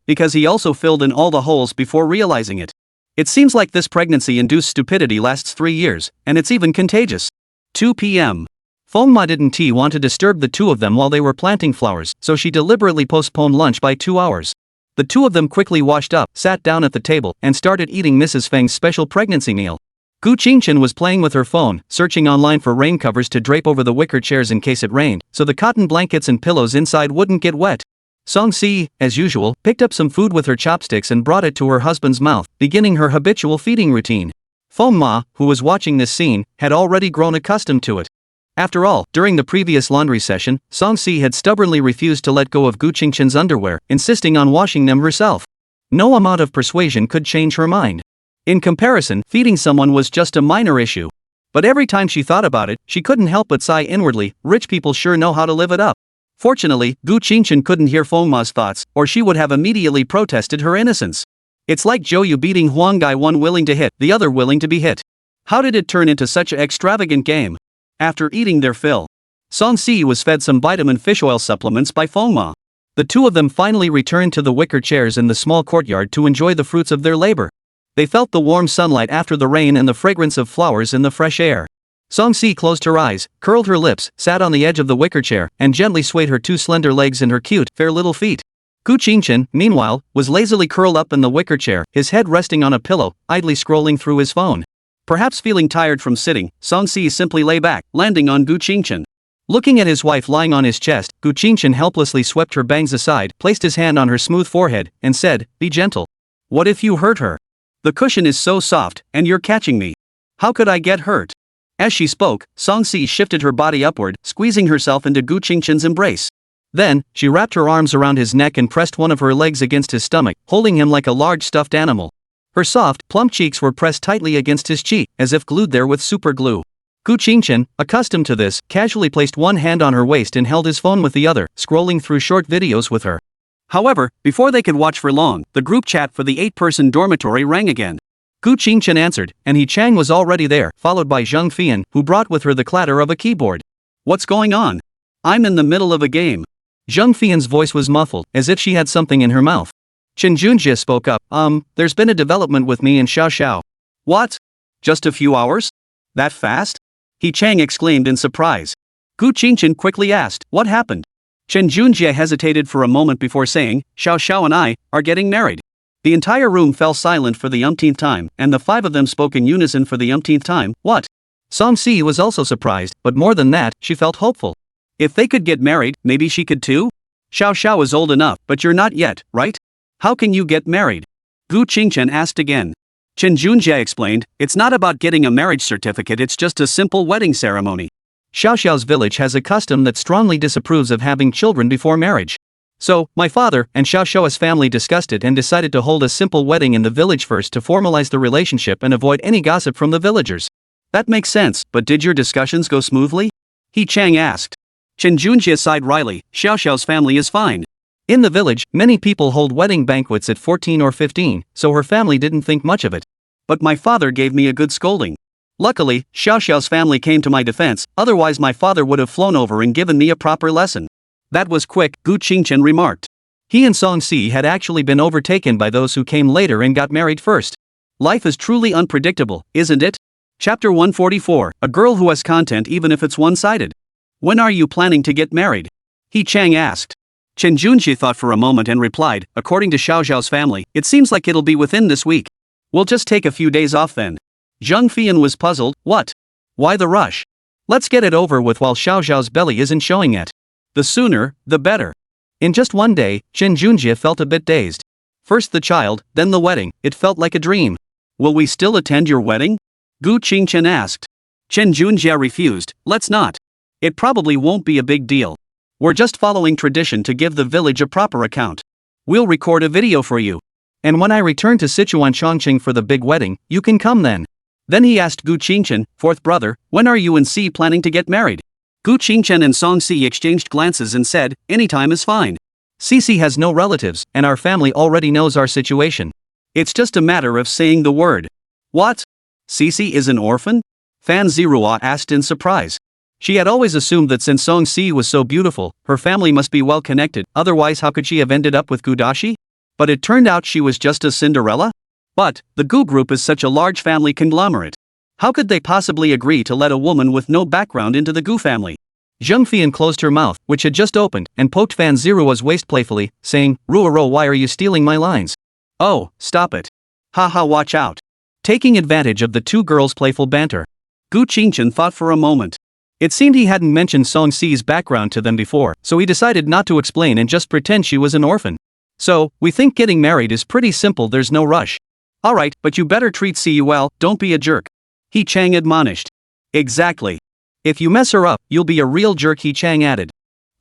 Because he also filled in all the holes before realizing it. It seems like this pregnancy-induced stupidity lasts 3 years, and it's even contagious. 2 p.m. Feng Ma didn't want to disturb the two of them while they were planting flowers, so she deliberately postponed lunch by 2 hours. The two of them quickly washed up, sat down at the table, and started eating Mrs. Feng's special pregnancy meal. Gu Qingchen was playing with her phone, searching online for rain covers to drape over the wicker chairs in case it rained, so the cotton blankets and pillows inside wouldn't get wet. Song Si, as usual, picked up some food with her chopsticks and brought it to her husband's mouth, beginning her habitual feeding routine. Feng Ma, who was watching this scene, had already grown accustomed to it. After all, during the previous laundry session, Song-si had stubbornly refused to let go of Gu Qingchen's underwear, insisting on washing them herself. No amount of persuasion could change her mind. In comparison, feeding someone was just a minor issue. But every time she thought about it, she couldn't help but sigh inwardly, rich people sure know how to live it up. Fortunately, Gu Qingchen couldn't hear Fengma's thoughts, or she would have immediately protested her innocence. It's like Zhou beating Huang Gai, one willing to hit, the other willing to be hit. How did it turn into such an extravagant game? After eating their fill, Song-si was fed some vitamin fish oil supplements by Fengma. The two of them finally returned to the wicker chairs in the small courtyard to enjoy the fruits of their labor. They felt the warm sunlight after the rain and the fragrance of flowers in the fresh air. Song-si closed her eyes, curled her lips, sat on the edge of the wicker chair, and gently swayed her two slender legs and her cute, fair little feet. Gu Qingchen, meanwhile, was lazily curled up in the wicker chair, his head resting on a pillow, idly scrolling through his phone. Perhaps feeling tired from sitting, Song-si simply lay back, landing on Gu Qingchen. Looking at his wife lying on his chest, Gu Qingchen helplessly swept her bangs aside, placed his hand on her smooth forehead, and said, "Be gentle. What if you hurt her? The cushion is so soft, and you're catching me. How could I get hurt?" As she spoke, Song-si shifted her body upward, squeezing herself into Gu Qingchen's embrace. Then, she wrapped her arms around his neck and pressed one of her legs against his stomach, holding him like a large stuffed animal. Her soft, plump cheeks were pressed tightly against his cheek, as if glued there with super glue. Gu Qingchen, accustomed to this, casually placed one hand on her waist and held his phone with the other, scrolling through short videos with her. However, before they could watch for long, the group chat for the 8-person dormitory rang again. Gu Qingchen answered, and He Chang was already there, followed by Zheng Fian, who brought with her the clatter of a keyboard. "What's going on? I'm in the middle of a game." Zheng Fian's voice was muffled, as if she had something in her mouth. Chen Junjie spoke up, there's been a development with me and Xiao Xiao." "What? Just a few hours? That fast?" He Chang exclaimed in surprise. Gu Qingchen quickly asked, "What happened?" Chen Junjie hesitated for a moment before saying, "Xiao Xiao and I are getting married." The entire room fell silent for the umpteenth time, and the 5 of them spoke in unison for the umpteenth time. "What?" Song-si was also surprised, but more than that, she felt hopeful. If they could get married, maybe she could too? Xiao Xiao is old enough, but you're not yet, right? How can you get married? Gu Qingchen asked again. Chen Junjie explained, "It's not about getting a marriage certificate, it's just a simple wedding ceremony. Xiao Xiao's village has a custom that strongly disapproves of having children before marriage. So, my father and Xiao Xiao's family discussed it and decided to hold a simple wedding in the village first to formalize the relationship and avoid any gossip from the villagers." "That makes sense, but did your discussions go smoothly?" He Chang asked. Chen Junjie sighed wryly, "Xiao Xiao's family is fine. In the village, many people hold wedding banquets at 14 or 15, so her family didn't think much of it. But my father gave me a good scolding. Luckily, Xiao Xiao's family came to my defense, otherwise my father would have flown over and given me a proper lesson." "That was quick," Gu Qingchen remarked. He and Song-si had actually been overtaken by those who came later and got married first. Life is truly unpredictable, isn't it? Chapter 144, A Girl Who Has Content Even If It's One-Sided. "When are you planning to get married?" He Chang asked. Chen Junjie thought for a moment and replied, "According to Xiao Xiao's family, it seems like it'll be within this week. We'll just take a few days off then." Zheng Fian was puzzled. "What? Why the rush? Let's get it over with while Xiao Xiao's belly isn't showing yet. The sooner, the better." In just one day, Chen Junjie felt a bit dazed. First the child, then the wedding, it felt like a dream. "Will we still attend your wedding?" Gu Qingchen asked. Chen Junjie refused, "Let's not. It probably won't be a big deal. We're just following tradition to give the village a proper account. We'll record a video for you. And when I return to Sichuan Chongqing for the big wedding, you can come then." Then he asked Gu Qingchen, "Fourth brother, when are you and Si planning to get married?" Gu Qingchen and Song-si exchanged glances and said, "Anytime is fine. Sisi has no relatives, and our family already knows our situation. It's just a matter of saying the word." "What? Sisi is an orphan?" Fan Zirua asked in surprise. She had always assumed that since Song-si was so beautiful, her family must be well connected, otherwise how could she have ended up with Gu Dashi? But it turned out she was just a Cinderella? But, the Gu group is such a large family conglomerate. How could they possibly agree to let a woman with no background into the Gu family? Zheng Fian closed her mouth, which had just opened, and poked Fan Zirua's waist playfully, saying, "Ruoro, why are you stealing my lines?" "Oh, stop it. Haha, watch out." Taking advantage of the two girls' playful banter, Gu Qingchen thought for a moment. It seemed he hadn't mentioned Song-si's background to them before, so he decided not to explain and just pretend she was an orphan. "So, we think getting married is pretty simple, there's no rush." "Alright, but you better treat Si well, don't be a jerk," He Chang admonished. "Exactly. If you mess her up, you'll be a real jerk, He Chang added.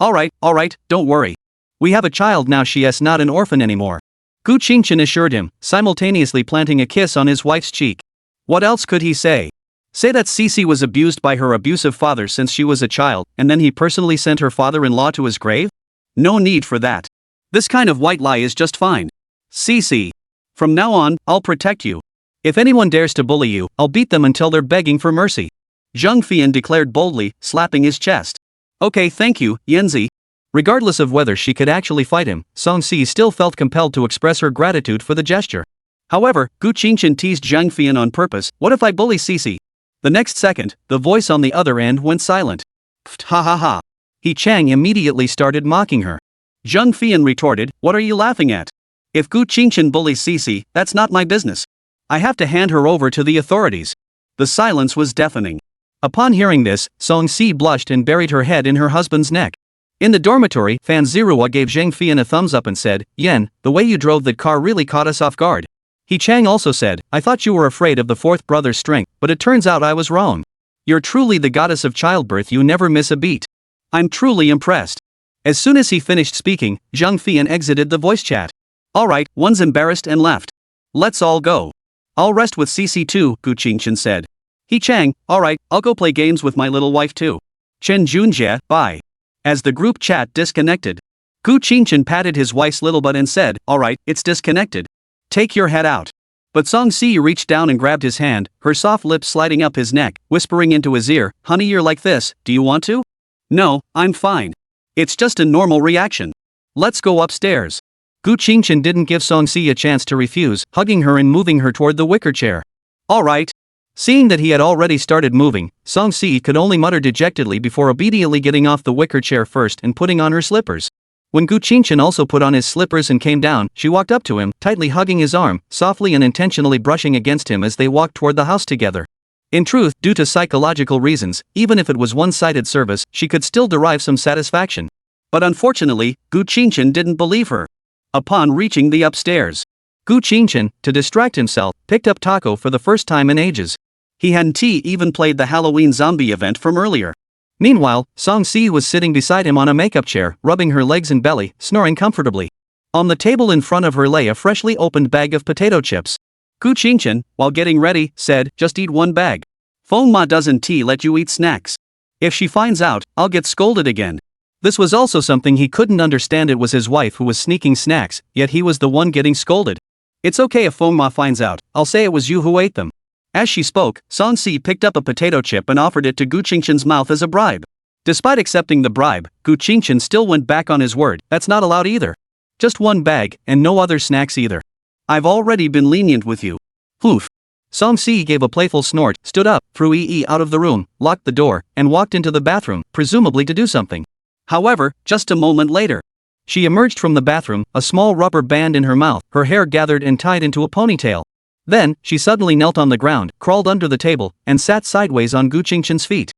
Alright, don't worry. We have a child now, she's not an orphan anymore. Gu Qingchen assured him, simultaneously planting a kiss on his wife's cheek. What else could he say? Say that Cece was abused by her abusive father since she was a child, and then he personally sent her father-in-law to his grave? No need for that. This kind of white lie is just fine. Cece. From now on, I'll protect you. If anyone dares to bully you, I'll beat them until they're begging for mercy. Zhang Fian declared boldly, slapping his chest. Okay, thank you, Yanzi. Regardless of whether she could actually fight him, Song Si still felt compelled to express her gratitude for the gesture. However, Gu Qingchen teased Zhang Fian on purpose, what if I bully Cece? The next second, the voice on the other end went silent. Pft, ha ha ha. He Chang immediately started mocking her. Zhang Fian retorted, what are you laughing at? If Gu Qingchen bullies Cece, that's not my business. I have to hand her over to the authorities. The silence was deafening. Upon hearing this, Song Si blushed and buried her head in her husband's neck. In the dormitory, Fan Zirua gave Zhang Fian a thumbs up and said, Yen, the way you drove that car really caught us off guard. He Chang also said, I thought you were afraid of the fourth brother's strength, but it turns out I was wrong. You're truly the goddess of childbirth, you never miss a beat. I'm truly impressed. As soon as he finished speaking, Zhang Fian exited the voice chat. Alright, one's embarrassed and left. Let's all go. I'll rest with Cece too, Gu Qingchen said. He Chang, alright, I'll go play games with my little wife too. Chen Junjie, bye. As the group chat disconnected, Gu Qingchen patted his wife's little butt and said, alright, it's disconnected. Take your head out. But Song Si reached down and grabbed his hand, her soft lips sliding up his neck, whispering into his ear, honey, you're like this, do you want to? No, I'm fine. It's just a normal reaction. Let's go upstairs. Gu Qingchen didn't give Song Si a chance to refuse, hugging her and moving her toward the wicker chair. Alright. Seeing that he had already started moving, Song Si could only mutter dejectedly before obediently getting off the wicker chair first and putting on her slippers. When Gu Qingchen also put on his slippers and came down, she walked up to him, tightly hugging his arm, softly and intentionally brushing against him as they walked toward the house together. In truth, due to psychological reasons, even if it was one-sided service, she could still derive some satisfaction. But unfortunately, Gu Qingchen didn't believe her. Upon reaching the upstairs, Gu Qingchen, to distract himself, picked up Taco for the first time in ages. He hadn't even played the Halloween zombie event from earlier. Meanwhile, Song Si was sitting beside him on a makeup chair, rubbing her legs and belly, snoring comfortably. On the table in front of her lay a freshly opened bag of potato chips. Gu Qingchen, while getting ready, said, just eat one bag. Feng Ma doesn't let you eat snacks. If she finds out, I'll get scolded again. This was also something he couldn't understand. It was his wife who was sneaking snacks, yet he was the one getting scolded. It's okay if Feng Ma finds out, I'll say it was you who ate them. As she spoke, Song Si picked up a potato chip and offered it to Gu Qingchen's mouth as a bribe. Despite accepting the bribe, Gu Qingchen still went back on his word, that's not allowed either. Just one bag, and no other snacks either. I've already been lenient with you. Poof. Song Si gave a playful snort, stood up, threw Yi out of the room, locked the door, and walked into the bathroom, presumably to do something. However, just a moment later, she emerged from the bathroom, a small rubber band in her mouth, her hair gathered and tied into a ponytail. Then, she suddenly knelt on the ground, crawled under the table, and sat sideways on Gu Qingchen's feet.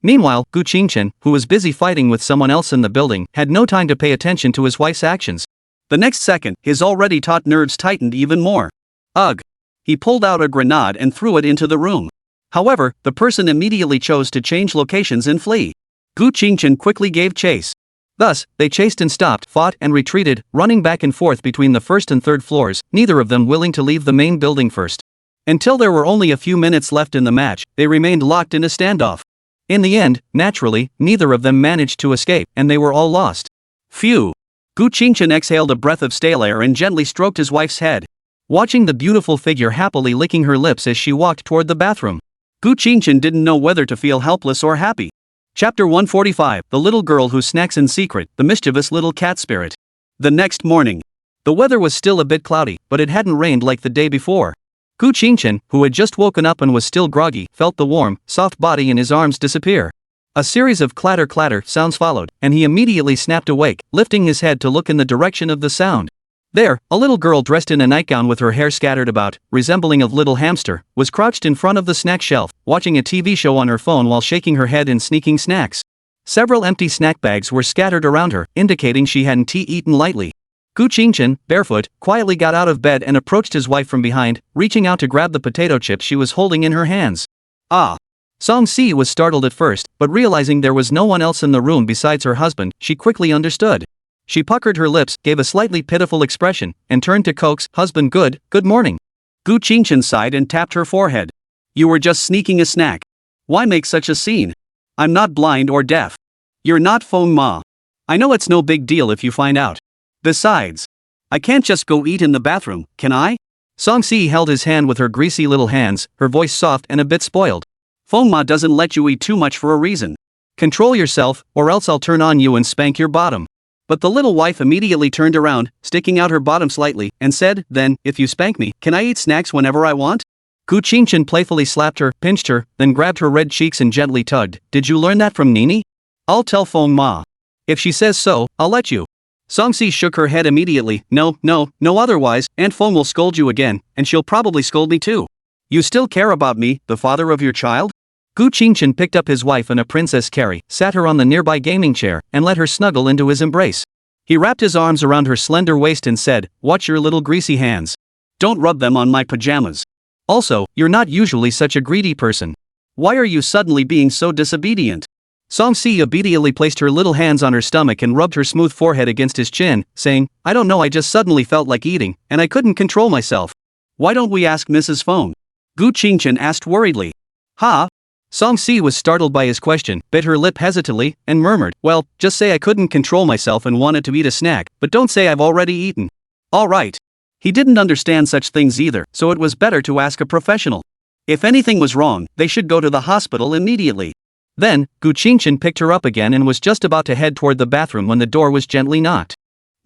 Meanwhile, Gu Qingchen, who was busy fighting with someone else in the building, had no time to pay attention to his wife's actions. The next second, his already taut nerves tightened even more. Ugh! He pulled out a grenade and threw it into the room. However, the person immediately chose to change locations and flee. Gu Qingchen quickly gave chase. Thus, they chased and stopped, fought and retreated, running back and forth between the first and third floors, neither of them willing to leave the main building first. Until there were only a few minutes left in the match, they remained locked in a standoff. In the end, naturally, neither of them managed to escape, and they were all lost. Phew! Gu Qingchen exhaled a breath of stale air and gently stroked his wife's head. Watching the beautiful figure happily licking her lips as she walked toward the bathroom, Gu Qingchen didn't know whether to feel helpless or happy. Chapter 145, The Little Girl Who Snacks in Secret, The Mischievous Little Cat Spirit. The next morning. The weather was still a bit cloudy, but it hadn't rained like the day before. Gu Qingchen, who had just woken up and was still groggy, felt the warm, soft body in his arms disappear. A series of clatter-clatter sounds followed, and he immediately snapped awake, lifting his head to look in the direction of the sound. There, a little girl dressed in a nightgown with her hair scattered about, resembling a little hamster, was crouched in front of the snack shelf, watching a TV show on her phone while shaking her head and sneaking snacks. Several empty snack bags were scattered around her, indicating she hadn't eaten lightly. Gu Qingchen, barefoot, quietly got out of bed and approached his wife from behind, reaching out to grab the potato chips she was holding in her hands. Ah! Song-si was startled at first, but realizing there was no one else in the room besides her husband, she quickly understood. She puckered her lips, gave a slightly pitiful expression, and turned to coax, "Husband, good morning." Gu Qingchen sighed and tapped her forehead. "You were just sneaking a snack. Why make such a scene? I'm not blind or deaf. You're not Feng Ma. I know it's no big deal if you find out. Besides, I can't just go eat in the bathroom, can I?" Song-si held his hand with her greasy little hands, her voice soft and a bit spoiled. Feng Ma doesn't let you eat too much for a reason. "Control yourself, or else I'll turn on you and spank your bottom." But the little wife immediately turned around, sticking out her bottom slightly, and said, "Then, if you spank me, can I eat snacks whenever I want?" Gu Qingchen playfully slapped her, pinched her, then grabbed her red cheeks and gently tugged. "Did you learn that from Nini?" "I'll tell Feng Ma. "If she says so, I'll let you." Song-si shook her head immediately. No, otherwise, Aunt Feng will scold you again, and she'll probably scold me too. You still care about me, the father of your child?" Gu Qingchen picked up his wife and a Princess Carrie, sat her on the nearby gaming chair, and let her snuggle into his embrace. He wrapped his arms around her slender waist and said, "Watch your little greasy hands. Don't rub them on my pajamas. Also, you're not usually such a greedy person. Why are you suddenly being so disobedient?" Song-si obediently placed her little hands on her stomach and rubbed her smooth forehead against his chin, saying, "I don't know, I just suddenly felt like eating, and I couldn't control myself." "Why don't we ask Mrs. Feng?" Gu Qingchen asked worriedly. "Ha?" Song-si was startled by his question, bit her lip hesitantly, and murmured, "Well, just say I couldn't control myself and wanted to eat a snack, but don't say I've already eaten." All right. He didn't understand such things either, so it was better to ask a professional. If anything was wrong, they should go to the hospital immediately. Then, Gu Qingchen picked her up again and was just about to head toward the bathroom when the door was gently knocked.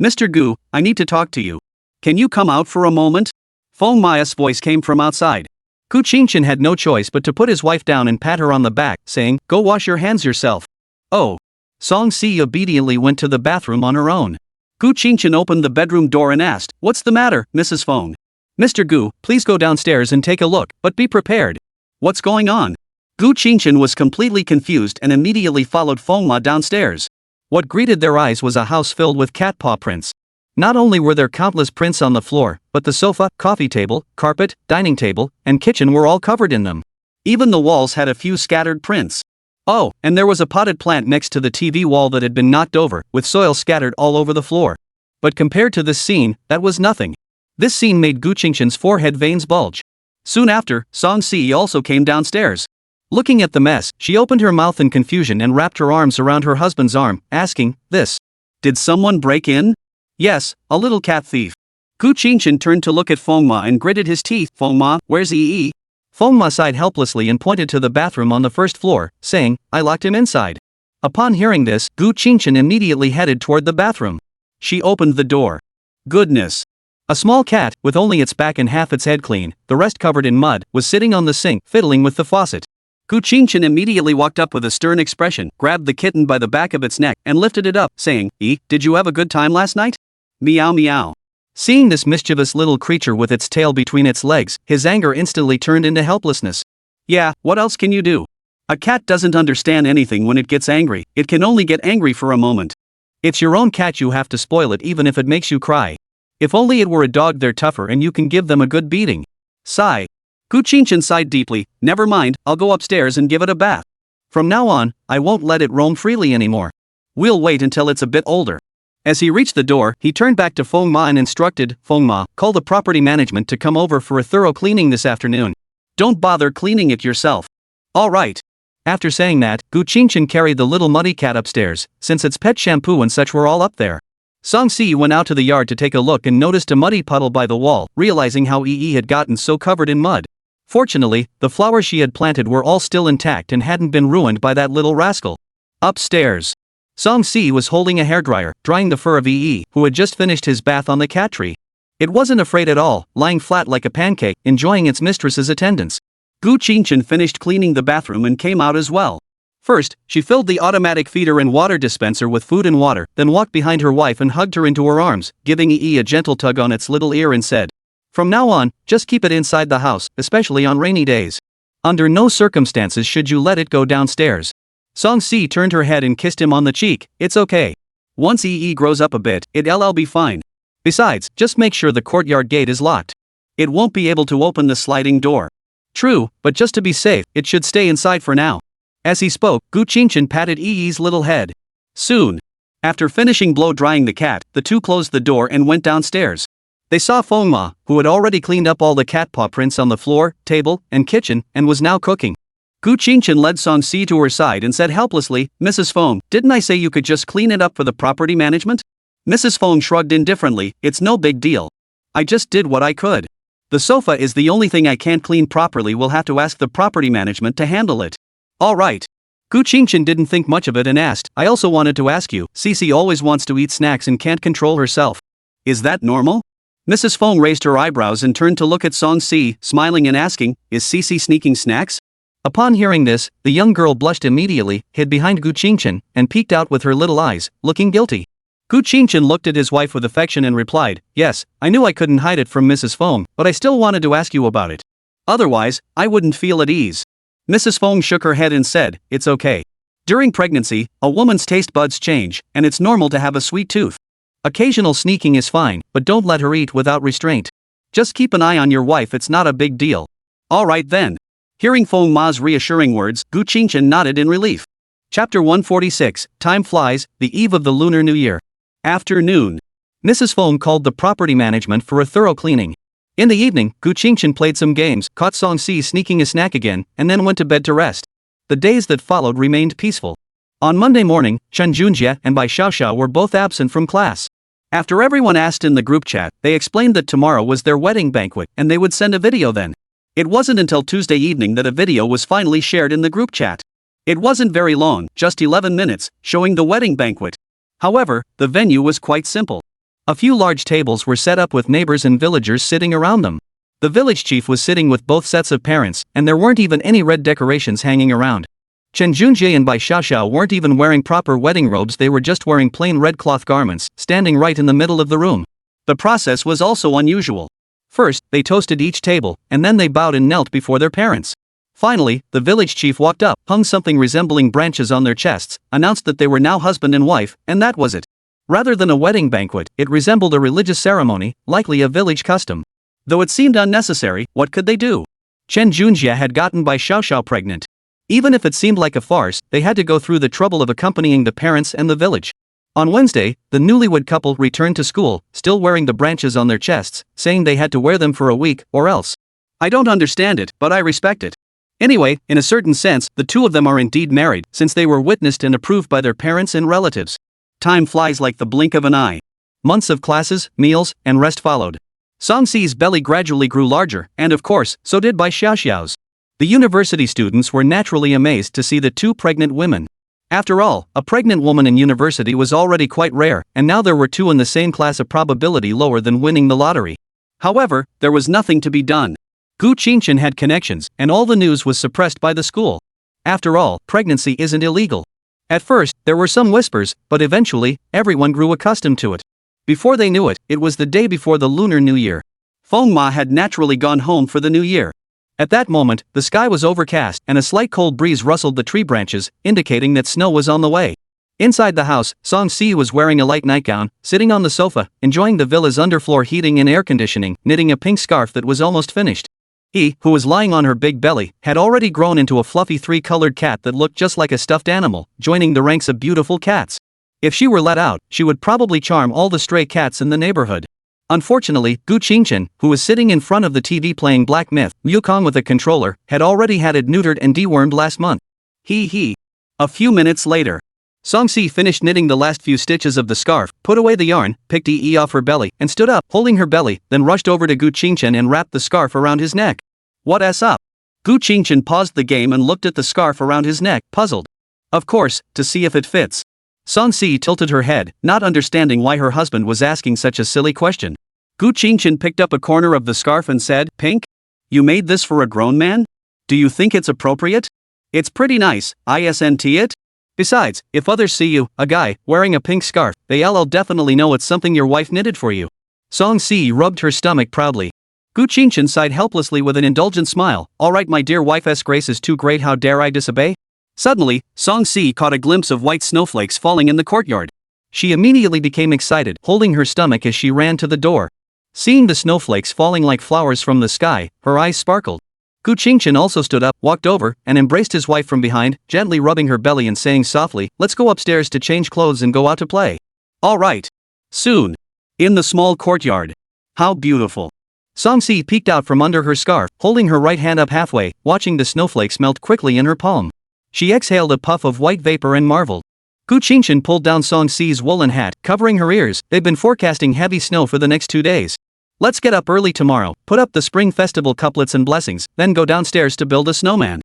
"Mr. Gu, I need to talk to you. Can you come out for a moment?" Feng Ma's voice came from outside. Gu Qingchen had no choice but to put his wife down and pat her on the back, saying, "Go wash your hands yourself." Oh. Song-si obediently went to the bathroom on her own. Gu Qingchen opened the bedroom door and asked, "What's the matter, Mrs. Feng?" "Mr. Gu, please go downstairs and take a look, but be prepared." "What's going on?" Gu Qingchen was completely confused and immediately followed Feng Ma downstairs. What greeted their eyes was a house filled with cat paw prints. Not only were there countless prints on the floor, but the sofa, coffee table, carpet, dining table, and kitchen were all covered in them. Even the walls had a few scattered prints. Oh, and there was a potted plant next to the TV wall that had been knocked over, with soil scattered all over the floor. But compared to this scene, that was nothing. This scene made Gu Qingchen's forehead veins bulge. Soon after, Song-si also came downstairs. Looking at the mess, she opened her mouth in confusion and wrapped her arms around her husband's arm, asking, "This? Did someone break in?" "Yes, a little cat thief." Gu Qingchen turned to look at Feng Ma and gritted his teeth. "Feng Ma, where's Yi?" Feng Ma sighed helplessly and pointed to the bathroom on the first floor, saying, "I locked him inside." Upon hearing this, Gu Qingchen immediately headed toward the bathroom. She opened the door. Goodness! A small cat, with only its back and half its head clean, the rest covered in mud, was sitting on the sink, fiddling with the faucet. Gu Qingchen immediately walked up with a stern expression, grabbed the kitten by the back of its neck, and lifted it up, saying, "Did you have a good time last night?" Meow meow. Seeing this mischievous little creature with its tail between its legs, his anger instantly turned into helplessness. Yeah, what else can you do? A cat doesn't understand anything when it gets angry, it can only get angry for a moment. It's your own cat, you have to spoil it even if it makes you cry. If only it were a dog, they're tougher and you can give them a good beating. Sigh. Gu Qingchen sighed deeply. Never mind, I'll go upstairs and give it a bath. From now on, I won't let it roam freely anymore. We'll wait until it's a bit older. As he reached the door, he turned back to Feng Ma and instructed, "Feng Ma, call the property management to come over for a thorough cleaning this afternoon. Don't bother cleaning it yourself." "All right." After saying that, Gu Qingchen carried the little muddy cat upstairs, since its pet shampoo and such were all up there. Song-si went out to the yard to take a look and noticed a muddy puddle by the wall, realizing how Yi had gotten so covered in mud. Fortunately, the flowers she had planted were all still intact and hadn't been ruined by that little rascal. Upstairs, Song-si was holding a hairdryer, drying the fur of Yi, who had just finished his bath on the cat tree. It wasn't afraid at all, lying flat like a pancake, enjoying its mistress's attendance. Gu Qingchen finished cleaning the bathroom and came out as well. First, she filled the automatic feeder and water dispenser with food and water, then walked behind her wife and hugged her into her arms, giving Yi a gentle tug on its little ear and said, "From now on, just keep it inside the house, especially on rainy days. Under no circumstances should you let it go downstairs." Song-si turned her head and kissed him on the cheek. "It's okay. Once Yi grows up a bit, it'll be fine. Besides, just make sure the courtyard gate is locked. It won't be able to open the sliding door." True, but just to be safe, it should stay inside for now. As he spoke, Gu Qingchen patted Yi's little head. Soon. After finishing blow-drying the cat, the two closed the door and went downstairs. They saw Fengma, who had already cleaned up all the cat paw prints on the floor, table, and kitchen, and was now cooking. Gu Qingchen led Songsi to her side and said helplessly, "Mrs. Feng, didn't I say you could just clean it up for the property management?" Mrs. Feng shrugged indifferently, "It's no big deal. I just did what I could. The sofa is the only thing I can't clean properly. We'll have to ask the property management to handle it." "All right." Gu Qingchen didn't think much of it and asked, "I also wanted to ask you, Cici always wants to eat snacks and can't control herself. Is that normal?" Mrs. Feng raised her eyebrows and turned to look at Songsi, smiling and asking, "Is Cici sneaking snacks?" Upon hearing this, the young girl blushed immediately, hid behind Gu Qingchen, and peeked out with her little eyes, looking guilty. Gu Qingchen looked at his wife with affection and replied, "Yes, I knew I couldn't hide it from Mrs. Feng, but I still wanted to ask you about it. Otherwise, I wouldn't feel at ease." Mrs. Feng shook her head and said, "It's okay. During pregnancy, a woman's taste buds change, and it's normal to have a sweet tooth. Occasional sneaking is fine, but don't let her eat without restraint. Just keep an eye on your wife, it's not a big deal." "All right then." Hearing Feng Ma's reassuring words, Gu Qingchen nodded in relief. Chapter 146, Time Flies, the Eve of the Lunar New Year. Afternoon. Mrs. Feng called the property management for a thorough cleaning. In the evening, Gu Qingchen played some games, caught Songsi sneaking a snack again, and then went to bed to rest. The days that followed remained peaceful. On Monday morning, Chen Junjie and Bai Xiaoxiao were both absent from class. After everyone asked in the group chat, they explained that tomorrow was their wedding banquet and they would send a video then. It wasn't until Tuesday evening that a video was finally shared in the group chat. It wasn't very long, just 11 minutes, showing the wedding banquet. However, the venue was quite simple. A few large tables were set up with neighbors and villagers sitting around them. The village chief was sitting with both sets of parents, and there weren't even any red decorations hanging around. Chen Junjie and Bai Xiaoxiao weren't even wearing proper wedding robes, they were just wearing plain red cloth garments, standing right in the middle of the room. The process was also unusual. First, they toasted each table, and then they bowed and knelt before their parents. Finally, the village chief walked up, hung something resembling branches on their chests, announced that they were now husband and wife, and that was it. Rather than a wedding banquet, it resembled a religious ceremony, likely a village custom. Though it seemed unnecessary, what could they do? Chen Junjie had gotten Bai Xiaoxiao pregnant. Even if it seemed like a farce, they had to go through the trouble of accompanying the parents and the village. On Wednesday, the newlywed couple returned to school, still wearing the branches on their chests, saying they had to wear them for a week, or else. I don't understand it, but I respect it. Anyway, in a certain sense, the two of them are indeed married, since they were witnessed and approved by their parents and relatives. Time flies like the blink of an eye. Months of classes, meals, and rest followed. Songsi's belly gradually grew larger, and of course, so did Bai Xiaoxiao's. The university students were naturally amazed to see the two pregnant women. After all, a pregnant woman in university was already quite rare, and now there were two in the same class, a probability lower than winning the lottery. However, there was nothing to be done. Gu Qingchen had connections, and all the news was suppressed by the school. After all, pregnancy isn't illegal. At first, there were some whispers, but eventually, everyone grew accustomed to it. Before they knew it, it was the day before the Lunar New Year. Feng Ma had naturally gone home for the New Year. At that moment, the sky was overcast and a slight cold breeze rustled the tree branches, indicating that snow was on the way. Inside the house, Songsi was wearing a light nightgown, sitting on the sofa, enjoying the villa's underfloor heating and air conditioning, knitting a pink scarf that was almost finished. He, who was lying on her big belly, had already grown into a fluffy three-colored cat that looked just like a stuffed animal, joining the ranks of beautiful cats. If she were let out, she would probably charm all the stray cats in the neighborhood. Unfortunately, Gu Qingchen, who was sitting in front of the TV playing Black Myth, Yukong with a controller, had already had it neutered and dewormed last month. A few minutes later. Songsi finished knitting the last few stitches of the scarf, put away the yarn, picked Yi off her belly, and stood up, holding her belly, then rushed over to Gu Qingchen and wrapped the scarf around his neck. What's up? Gu Qingchen paused the game and looked at the scarf around his neck, puzzled. Of course, to see if it fits. Songsi tilted her head, not understanding why her husband was asking such a silly question. Gu Qingchen picked up a corner of the scarf and said, "Pink? You made this for a grown man? Do you think it's appropriate? It's pretty nice, isn't it? Besides, if others see you, a guy, wearing a pink scarf, they'll definitely know it's something your wife knitted for you." Songsi rubbed her stomach proudly. Gu Qingchen sighed helplessly with an indulgent smile. "All right, my dear wife's grace is too great, how dare I disobey?" Suddenly, Songsi caught a glimpse of white snowflakes falling in the courtyard. She immediately became excited, holding her stomach as she ran to the door. Seeing the snowflakes falling like flowers from the sky, her eyes sparkled. Gu Qingchen also stood up, walked over, and embraced his wife from behind, gently rubbing her belly and saying softly, "Let's go upstairs to change clothes and go out to play." All right. Soon. In the small courtyard. How beautiful. Songsi peeked out from under her scarf, holding her right hand up halfway, watching the snowflakes melt quickly in her palm. She exhaled a puff of white vapor and marveled. Gu Qingchen pulled down Songsi's woolen hat, covering her ears. They've been forecasting heavy snow for the next 2 days. Let's get up early tomorrow, put up the spring festival couplets and blessings, then go downstairs to build a snowman.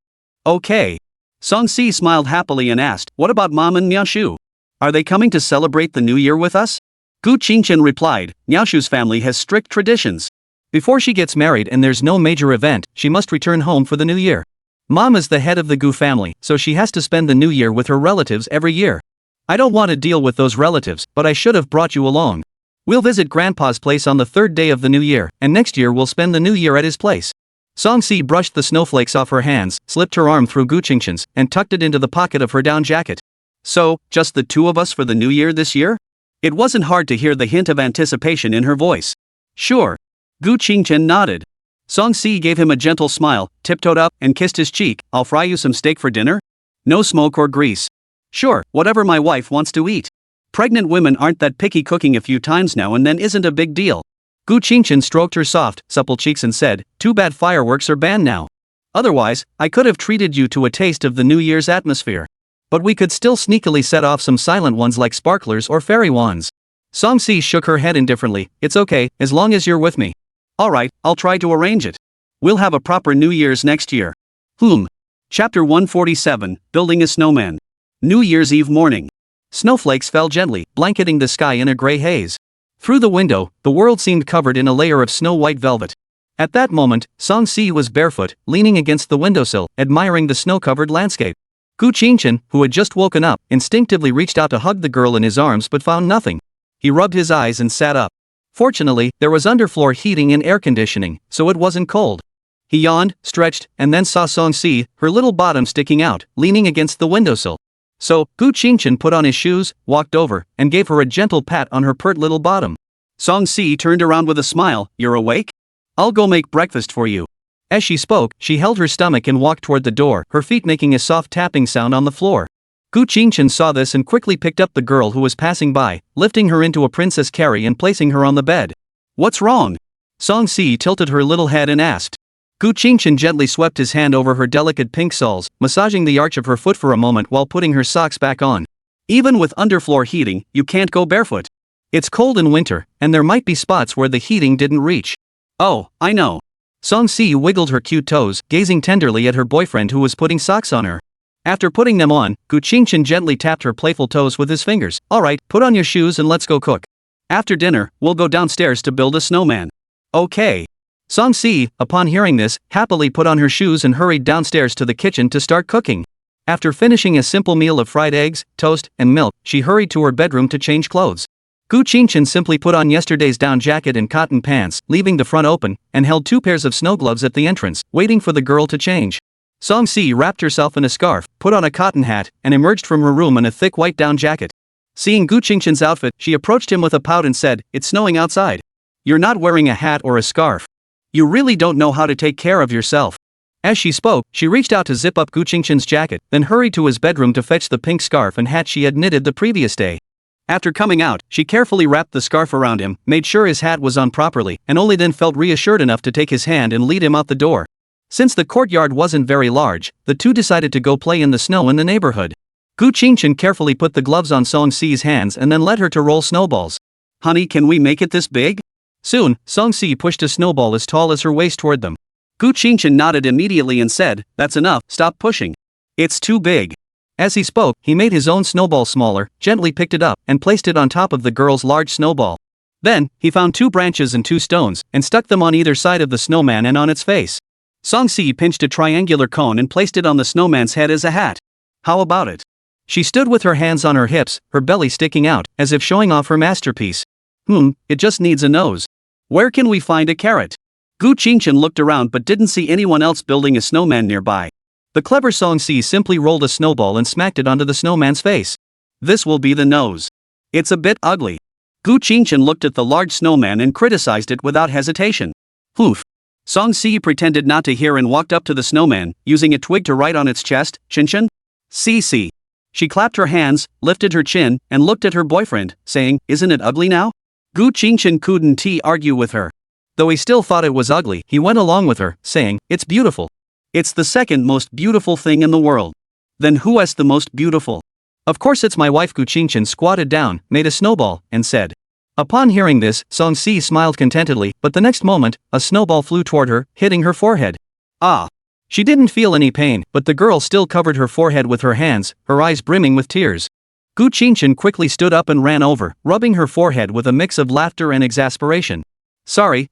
Okay. Songsi smiled happily and asked, what about Mom and Miaoshu? Are they coming to celebrate the new year with us? Gu Qingchen replied, Miaoshu's family has strict traditions. Before she gets married and there's no major event, she must return home for the new year. Mom is the head of the Gu family, so she has to spend the new year with her relatives every year. I don't want to deal with those relatives, but I should have brought you along. We'll visit Grandpa's place on the 3rd day of the new year, and next year we'll spend the new year at his place. Songsi brushed the snowflakes off her hands, slipped her arm through Gu Qingchen's, and tucked it into the pocket of her down jacket. So, just the two of us for the new year this year? It wasn't hard to hear the hint of anticipation in her voice. Sure. Gu Qingchen nodded. Songsi gave him a gentle smile, tiptoed up, and kissed his cheek. I'll fry you some steak for dinner? No smoke or grease. Sure, whatever my wife wants to eat. Pregnant women aren't that picky, cooking a few times now and then isn't a big deal. Gu Qingchen stroked her soft, supple cheeks and said, too bad fireworks are banned now. Otherwise, I could have treated you to a taste of the New Year's atmosphere. But we could still sneakily set off some silent ones like sparklers or fairy wands. Songsi shook her head indifferently. It's okay, as long as you're with me. Alright, I'll try to arrange it. We'll have a proper New Year's next year. Chapter 147, Building a Snowman. New Year's Eve morning. Snowflakes fell gently, blanketing the sky in a gray haze. Through the window, the world seemed covered in a layer of snow-white velvet. At that moment, Songsi was barefoot, leaning against the windowsill, admiring the snow-covered landscape. Gu Qingchen, who had just woken up, instinctively reached out to hug the girl in his arms but found nothing. He rubbed his eyes and sat up. Fortunately, there was underfloor heating and air conditioning, so it wasn't cold. He yawned, stretched, and then saw Songsi, her little bottom sticking out, leaning against the windowsill. So, Gu Qingchen put on his shoes, walked over, and gave her a gentle pat on her pert little bottom. Songsi turned around with a smile. You're awake? I'll go make breakfast for you. As she spoke, she held her stomach and walked toward the door, her feet making a soft tapping sound on the floor. Gu Qingchen saw this and quickly picked up the girl who was passing by, lifting her into a princess carry and placing her on the bed. What's wrong? Songsi tilted her little head and asked. Gu Qingchen gently swept his hand over her delicate pink soles, massaging the arch of her foot for a moment while putting her socks back on. Even with underfloor heating, you can't go barefoot. It's cold in winter, and there might be spots where the heating didn't reach. Oh, I know. Songsi wiggled her cute toes, gazing tenderly at her boyfriend who was putting socks on her. After putting them on, Gu Qingchen gently tapped her playful toes with his fingers. Alright, put on your shoes and let's go cook. After dinner, we'll go downstairs to build a snowman. Okay. Songsi, upon hearing this, happily put on her shoes and hurried downstairs to the kitchen to start cooking. After finishing a simple meal of fried eggs, toast, and milk, she hurried to her bedroom to change clothes. Gu Qingchen simply put on yesterday's down jacket and cotton pants, leaving the front open, and held 2 pairs of snow gloves at the entrance, waiting for the girl to change. Songsi wrapped herself in a scarf, put on a cotton hat, and emerged from her room in a thick white down jacket. Seeing Gu Qingchen's outfit, she approached him with a pout and said, "It's snowing outside. You're not wearing a hat or a scarf. You really don't know how to take care of yourself." As she spoke, she reached out to zip up Gu Qingchen's jacket, then hurried to his bedroom to fetch the pink scarf and hat she had knitted the previous day. After coming out, she carefully wrapped the scarf around him, made sure his hat was on properly, and only then felt reassured enough to take his hand and lead him out the door. Since the courtyard wasn't very large, the two decided to go play in the snow in the neighborhood. Gu Qingchen carefully put the gloves on Songsi's hands and then led her to roll snowballs. Honey, can we make it this big? Soon, Songsi pushed a snowball as tall as her waist toward them. Gu Qingchen nodded immediately and said, "That's enough, stop pushing. It's too big." As he spoke, he made his own snowball smaller, gently picked it up, and placed it on top of the girl's large snowball. Then, he found 2 branches and 2 stones, and stuck them on either side of the snowman and on its face. Songsi pinched a triangular cone and placed it on the snowman's head as a hat. How about it? She stood with her hands on her hips, her belly sticking out, as if showing off her masterpiece. It just needs a nose. Where can we find a carrot? Gu Qingchen looked around but didn't see anyone else building a snowman nearby. The clever Songsi simply rolled a snowball and smacked it onto the snowman's face. This will be the nose. It's a bit ugly. Gu Qingchen looked at the large snowman and criticized it without hesitation. Song Si pretended not to hear and walked up to the snowman, using a twig to write on its chest, Chin. Si. She clapped her hands, lifted her chin, and looked at her boyfriend, saying, isn't it ugly now? Gu Qingchen couldn't argue with her. Though he still thought it was ugly, he went along with her, saying, it's beautiful. It's the second most beautiful thing in the world. Then who is the most beautiful? Of course it's my wife. Gu Qingchen squatted down, made a snowball, and said. Upon hearing this, Song Si smiled contentedly, but the next moment, a snowball flew toward her, hitting her forehead. Ah! She didn't feel any pain, but the girl still covered her forehead with her hands, her eyes brimming with tears. Gu Qingchen quickly stood up and ran over, rubbing her forehead with a mix of laughter and exasperation. Sorry.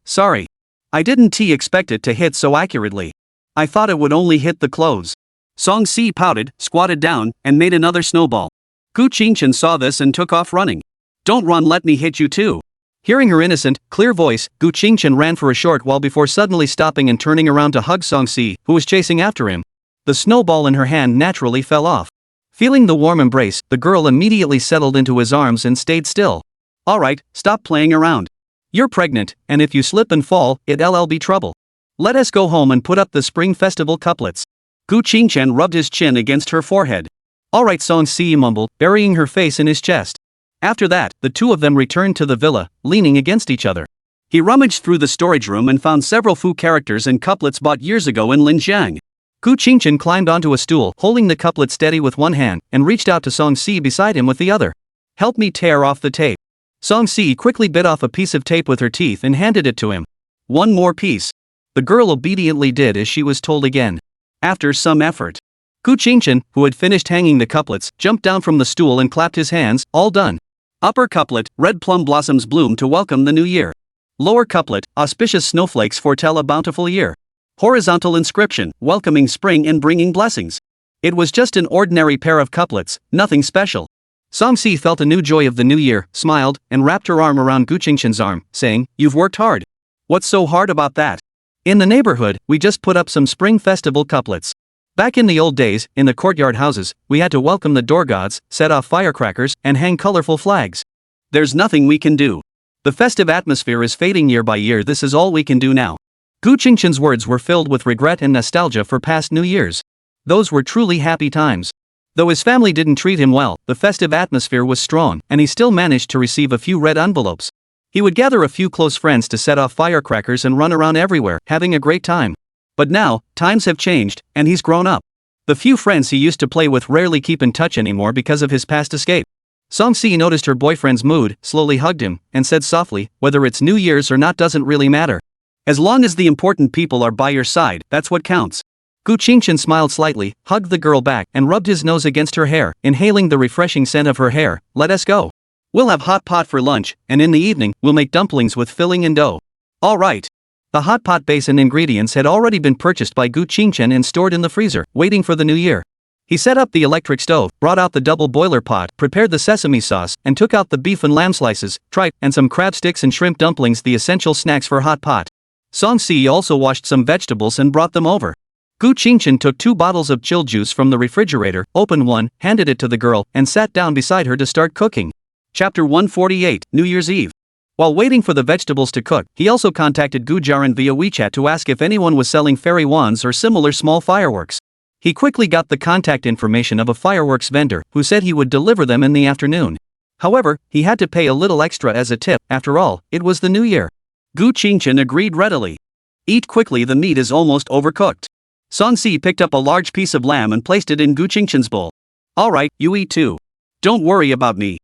I didn't expect it to hit so accurately. I thought it would only hit the clothes. Song Si pouted, squatted down, and made another snowball. Gu Qingchen saw this and took off running. Don't run, let me hit you too. Hearing her innocent, clear voice, Gu Qingchen ran for a short while before suddenly stopping and turning around to hug Song Si, who was chasing after him. The snowball in her hand naturally fell off. Feeling the warm embrace, the girl immediately settled into his arms and stayed still. Alright, stop playing around. You're pregnant, and if you slip and fall, it'll be trouble. Let us go home and put up the Spring Festival couplets. Gu Qingchen rubbed his chin against her forehead. Alright, Song Si mumbled, burying her face in his chest. After that, the two of them returned to the villa, leaning against each other. He rummaged through the storage room and found several Fu characters and couplets bought years ago in Linjiang. Gu Qingchen climbed onto a stool, holding the couplet steady with one hand, and reached out to Song Si beside him with the other. Help me tear off the tape. Song Si quickly bit off a piece of tape with her teeth and handed it to him. One more piece. The girl obediently did as she was told again. After some effort, Gu Qingchen, who had finished hanging the couplets, jumped down from the stool and clapped his hands, all done. Upper couplet, red plum blossoms bloom to welcome the new year. Lower couplet, auspicious snowflakes foretell a bountiful year. Horizontal inscription, welcoming spring and bringing blessings. It was just an ordinary pair of couplets, nothing special. Song Si felt a new joy of the new year, smiled, and wrapped her arm around Gu Qingchen's arm, saying, you've worked hard. What's so hard about that? In the neighborhood, we just put up some Spring Festival couplets. Back in the old days, in the courtyard houses, we had to welcome the door gods, set off firecrackers, and hang colorful flags. There's nothing we can do. The festive atmosphere is fading year by year. This is all we can do now. Gu Qingchen's words were filled with regret and nostalgia for past New Years. Those were truly happy times. Though his family didn't treat him well, the festive atmosphere was strong, and he still managed to receive a few red envelopes. He would gather a few close friends to set off firecrackers and run around everywhere, having a great time. But now, times have changed, and he's grown up. The few friends he used to play with rarely keep in touch anymore because of his past escape. Song Si noticed her boyfriend's mood, slowly hugged him, and said softly, whether it's New Year's or not doesn't really matter. As long as the important people are by your side, that's what counts. Gu Qingchen smiled slightly, hugged the girl back, and rubbed his nose against her hair, inhaling the refreshing scent of her hair. Let us go. We'll have hot pot for lunch, and in the evening, we'll make dumplings with filling and dough. All right. The hot pot base and ingredients had already been purchased by Gu Qingchen and stored in the freezer, waiting for the new year. He set up the electric stove, brought out the double boiler pot, prepared the sesame sauce, and took out the beef and lamb slices, tripe, and some crab sticks and shrimp dumplings, the essential snacks for hot pot. Song Si also washed some vegetables and brought them over. Gu Qingchen took 2 bottles of chilled juice from the refrigerator, opened one, handed it to the girl, and sat down beside her to start cooking. Chapter 148, New Year's Eve. While waiting for the vegetables to cook, he also contacted Gu Jiaran via WeChat to ask if anyone was selling fairy wands or similar small fireworks. He quickly got the contact information of a fireworks vendor, who said he would deliver them in the afternoon. However, he had to pay a little extra as a tip. After all, it was the new year. Gu Qingchen agreed readily. Eat quickly, the meat is almost overcooked. Song Si picked up a large piece of lamb and placed it in Gu Qingchen's bowl. Alright, you eat too. Don't worry about me.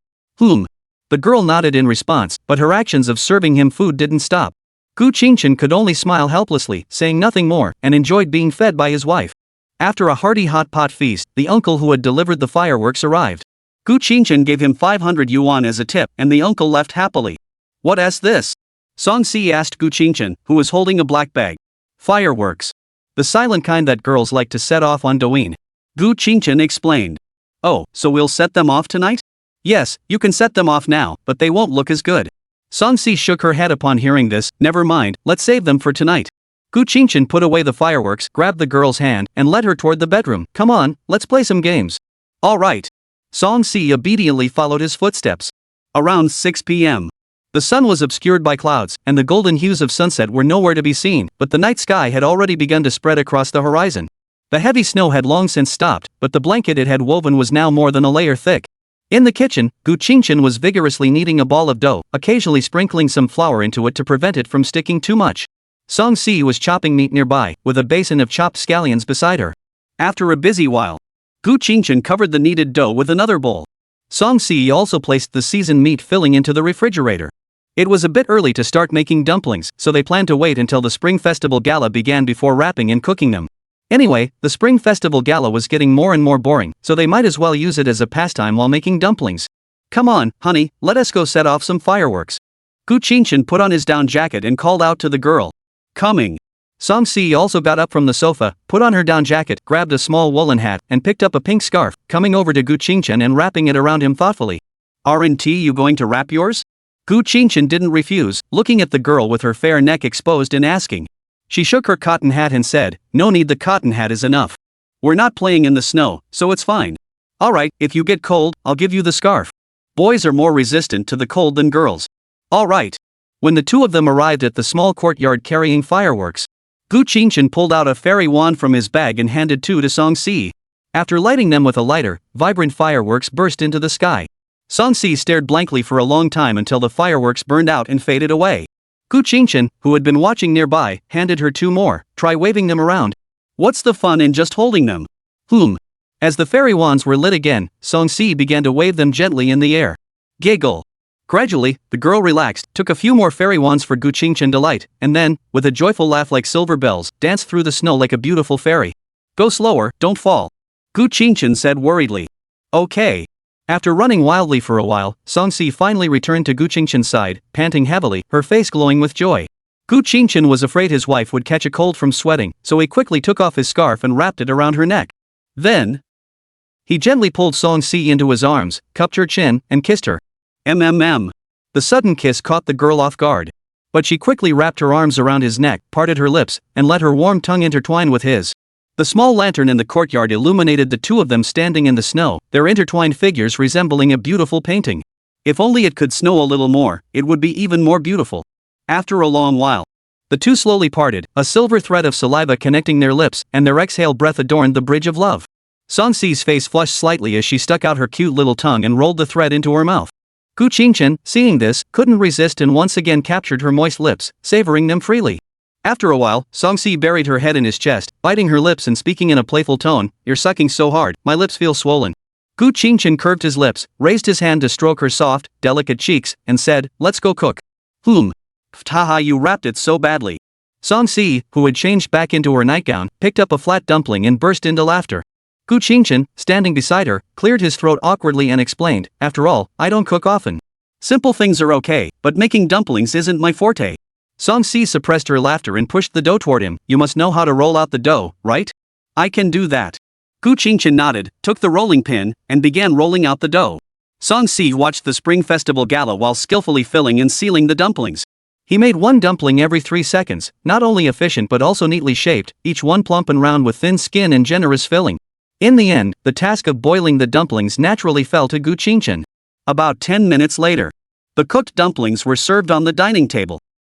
The girl nodded in response, but her actions of serving him food didn't stop. Gu Qingchen could only smile helplessly, saying nothing more, and enjoyed being fed by his wife. After a hearty hot pot feast, the uncle who had delivered the fireworks arrived. Gu Qingchen gave him 500 yuan as a tip, and the uncle left happily. What's this? Song Si asked Gu Qingchen, who was holding a black bag. Fireworks. The silent kind that girls like to set off on Douyin. Gu Qingchen explained. Oh, so we'll set them off tonight? Yes, you can set them off now, but they won't look as good. Song Si shook her head upon hearing this. Never mind, let's save them for tonight. Gu Qingchen put away the fireworks, grabbed the girl's hand, and led her toward the bedroom. Come on, let's play some games. All right. Song Si obediently followed his footsteps. Around 6 p.m. The sun was obscured by clouds, and the golden hues of sunset were nowhere to be seen, but the night sky had already begun to spread across the horizon. The heavy snow had long since stopped, but the blanket it had woven was now more than a layer thick. In the kitchen, Gu Qingchen was vigorously kneading a ball of dough, occasionally sprinkling some flour into it to prevent it from sticking too much. Song Si was chopping meat nearby, with a basin of chopped scallions beside her. After a busy while, Gu Qingchen covered the kneaded dough with another bowl. Song Si also placed the seasoned meat filling into the refrigerator. It was a bit early to start making dumplings, so they planned to wait until the Spring Festival Gala began before wrapping and cooking them. Anyway, the Spring Festival Gala was getting more and more boring, so they might as well use it as a pastime while making dumplings. Come on, honey, let us go set off some fireworks. Gu Qingchen put on his down jacket and called out to the girl. Coming. Song Si also got up from the sofa, put on her down jacket, grabbed a small woolen hat, and picked up a pink scarf, coming over to Gu Qingchen and wrapping it around him thoughtfully. Aren't you going to wrap yours? Gu Qingchen didn't refuse, looking at the girl with her fair neck exposed and asking. She shook her cotton hat and said, no need, the cotton hat is enough. We're not playing in the snow, so it's fine. Alright, if you get cold, I'll give you the scarf. Boys are more resistant to the cold than girls. Alright. When the two of them arrived at the small courtyard carrying fireworks, Gu Qingchen pulled out a fairy wand from his bag and handed two to Song Si. After lighting them with a lighter, vibrant fireworks burst into the sky. Song Si stared blankly for a long time until the fireworks burned out and faded away. Gu Qingchen, who had been watching nearby, handed her two more. Try waving them around. What's the fun in just holding them? As the fairy wands were lit again, Song Si began to wave them gently in the air. Giggle. Gradually, the girl relaxed, took a few more fairy wands for Gu Qingchen to light, and then, with a joyful laugh like silver bells, danced through the snow like a beautiful fairy. Go slower, don't fall. Gu Qingchen said worriedly. Okay. After running wildly for a while, Song Si finally returned to Gu Qingchen's side, panting heavily, her face glowing with joy. Gu Qingchen was afraid his wife would catch a cold from sweating, so he quickly took off his scarf and wrapped it around her neck. Then, he gently pulled Song Si into his arms, cupped her chin, and kissed her. The sudden kiss caught the girl off guard. But she quickly wrapped her arms around his neck, parted her lips, and let her warm tongue intertwine with his. The small lantern in the courtyard illuminated the two of them standing in the snow, their intertwined figures resembling a beautiful painting. If only it could snow a little more, it would be even more beautiful. After a long while, the two slowly parted, a silver thread of saliva connecting their lips, and their exhale breath adorned the bridge of love. Song Si's face flushed slightly as she stuck out her cute little tongue and rolled the thread into her mouth. Gu Qingchen, seeing this, couldn't resist and once again captured her moist lips, savoring them freely. After a while, Song Si buried her head in his chest, biting her lips and speaking in a playful tone, You're sucking so hard, my lips feel swollen. Gu Qingchen curved his lips, raised his hand to stroke her soft, delicate cheeks, and said, Let's go cook. Haha, you wrapped it so badly. Song Si, who had changed back into her nightgown, picked up a flat dumpling and burst into laughter. Gu Qingchen, standing beside her, cleared his throat awkwardly and explained, After all, I don't cook often. Simple things are okay, but making dumplings isn't my forte. Song Si suppressed her laughter and pushed the dough toward him. You must know how to roll out the dough, right? I can do that. Gu Qingchen nodded, took the rolling pin, and began rolling out the dough. Song Si watched the Spring Festival Gala while skillfully filling and sealing the dumplings. He made one dumpling every 3 seconds, not only efficient but also neatly shaped, each one plump and round with thin skin and generous filling. In the end, the task of boiling the dumplings naturally fell to Gu Qingchen. About 10 minutes later, the cooked dumplings were served on the dining table.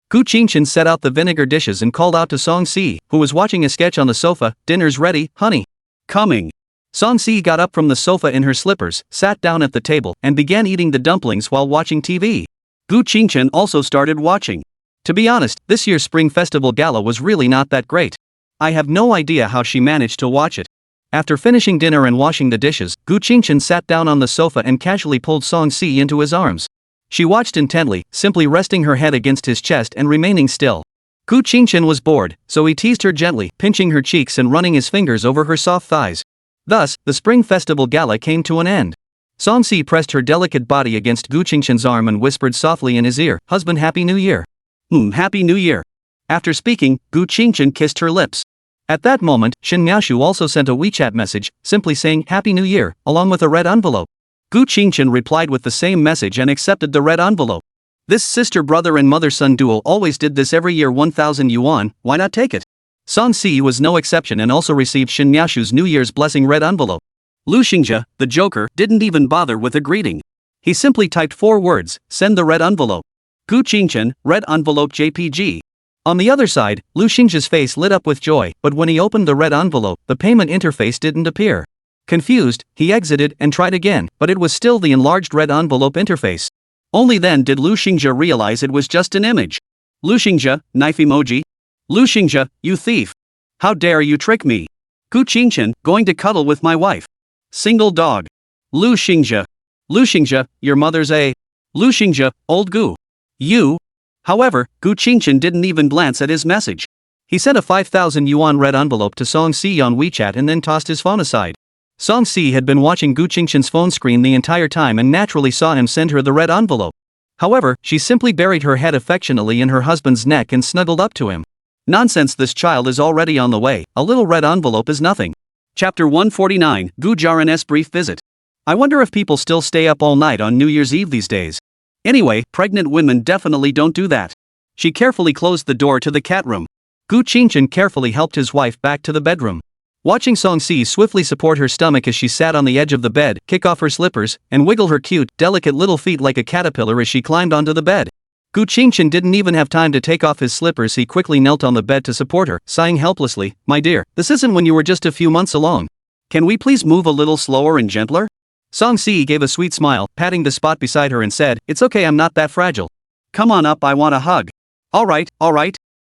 Gu Qingchen set out the vinegar dishes and called out to Song Si, who was watching a sketch on the sofa, Dinner's ready, honey. Coming. Song Si got up from the sofa in her slippers, sat down at the table, and began eating the dumplings while watching TV. Gu Qingchen also started watching. To be honest, this year's Spring Festival Gala was really not that great. I have no idea how she managed to watch it. After finishing dinner and washing the dishes, Gu Qingchen sat down on the sofa and casually pulled Song Si into his arms. She watched intently, simply resting her head against his chest and remaining still. Gu Qingchen was bored, so he teased her gently, pinching her cheeks and running his fingers over her soft thighs. Thus, the Spring Festival Gala came to an end. Song Si pressed her delicate body against Gu Qingchen's arm and whispered softly in his ear, Husband, Happy New Year. Happy New Year. After speaking, Gu Qingchen kissed her lips. At that moment, Shin Miaoshu also sent a WeChat message, simply saying Happy New Year, along with a red envelope. Gu Qingchen replied with the same message and accepted the red envelope. This sister-brother and mother-son duo always did this every year. 1,000 yuan, why not take it? Song Si was no exception and also received Shin Miaoshu's New Year's blessing red envelope. Lu Xingjia, the joker, didn't even bother with a greeting. He simply typed 4 words, send the red envelope. Gu Qingchen, red envelope JPG. On the other side, Lu Xingjia's face lit up with joy, but when he opened the red envelope, the payment interface didn't appear. Confused, he exited and tried again, but it was still the enlarged red envelope interface. Only then did Lu Xingja realize it was just an image. Lu Xingja, knife emoji. Lu Xingja, you thief. How dare you trick me? Gu Qingchen, going to cuddle with my wife. Single dog. Lu Xingja. Lu Xingja, your mother's a. Lu Xingja, old Gu. You. However, Gu Qingchen didn't even glance at his message. He sent a 5,000 yuan red envelope to Song Si on WeChat and then tossed his phone aside. Song Si had been watching Gu Qingchen's phone screen the entire time and naturally saw him send her the red envelope. However, she simply buried her head affectionately in her husband's neck and snuggled up to him. Nonsense, this child is already on the way, a little red envelope is nothing. Chapter 149, Gu Jiaren's brief visit. I wonder if people still stay up all night on New Year's Eve these days. Anyway, pregnant women definitely don't do that. She carefully closed the door to the cat room. Gu Qingchen carefully helped his wife back to the bedroom. Watching Song Si swiftly support her stomach as she sat on the edge of the bed, kick off her slippers, and wiggle her cute, delicate little feet like a caterpillar as she climbed onto the bed. Gu Qingchen didn't even have time to take off his slippers. He quickly knelt on the bed to support her, sighing helplessly, "My dear, this isn't when you were just a few months along. Can we please move a little slower and gentler?" Song Si gave a sweet smile, patting the spot beside her and said, "It's okay, I'm not that fragile. Come on up, I want a hug." Alright.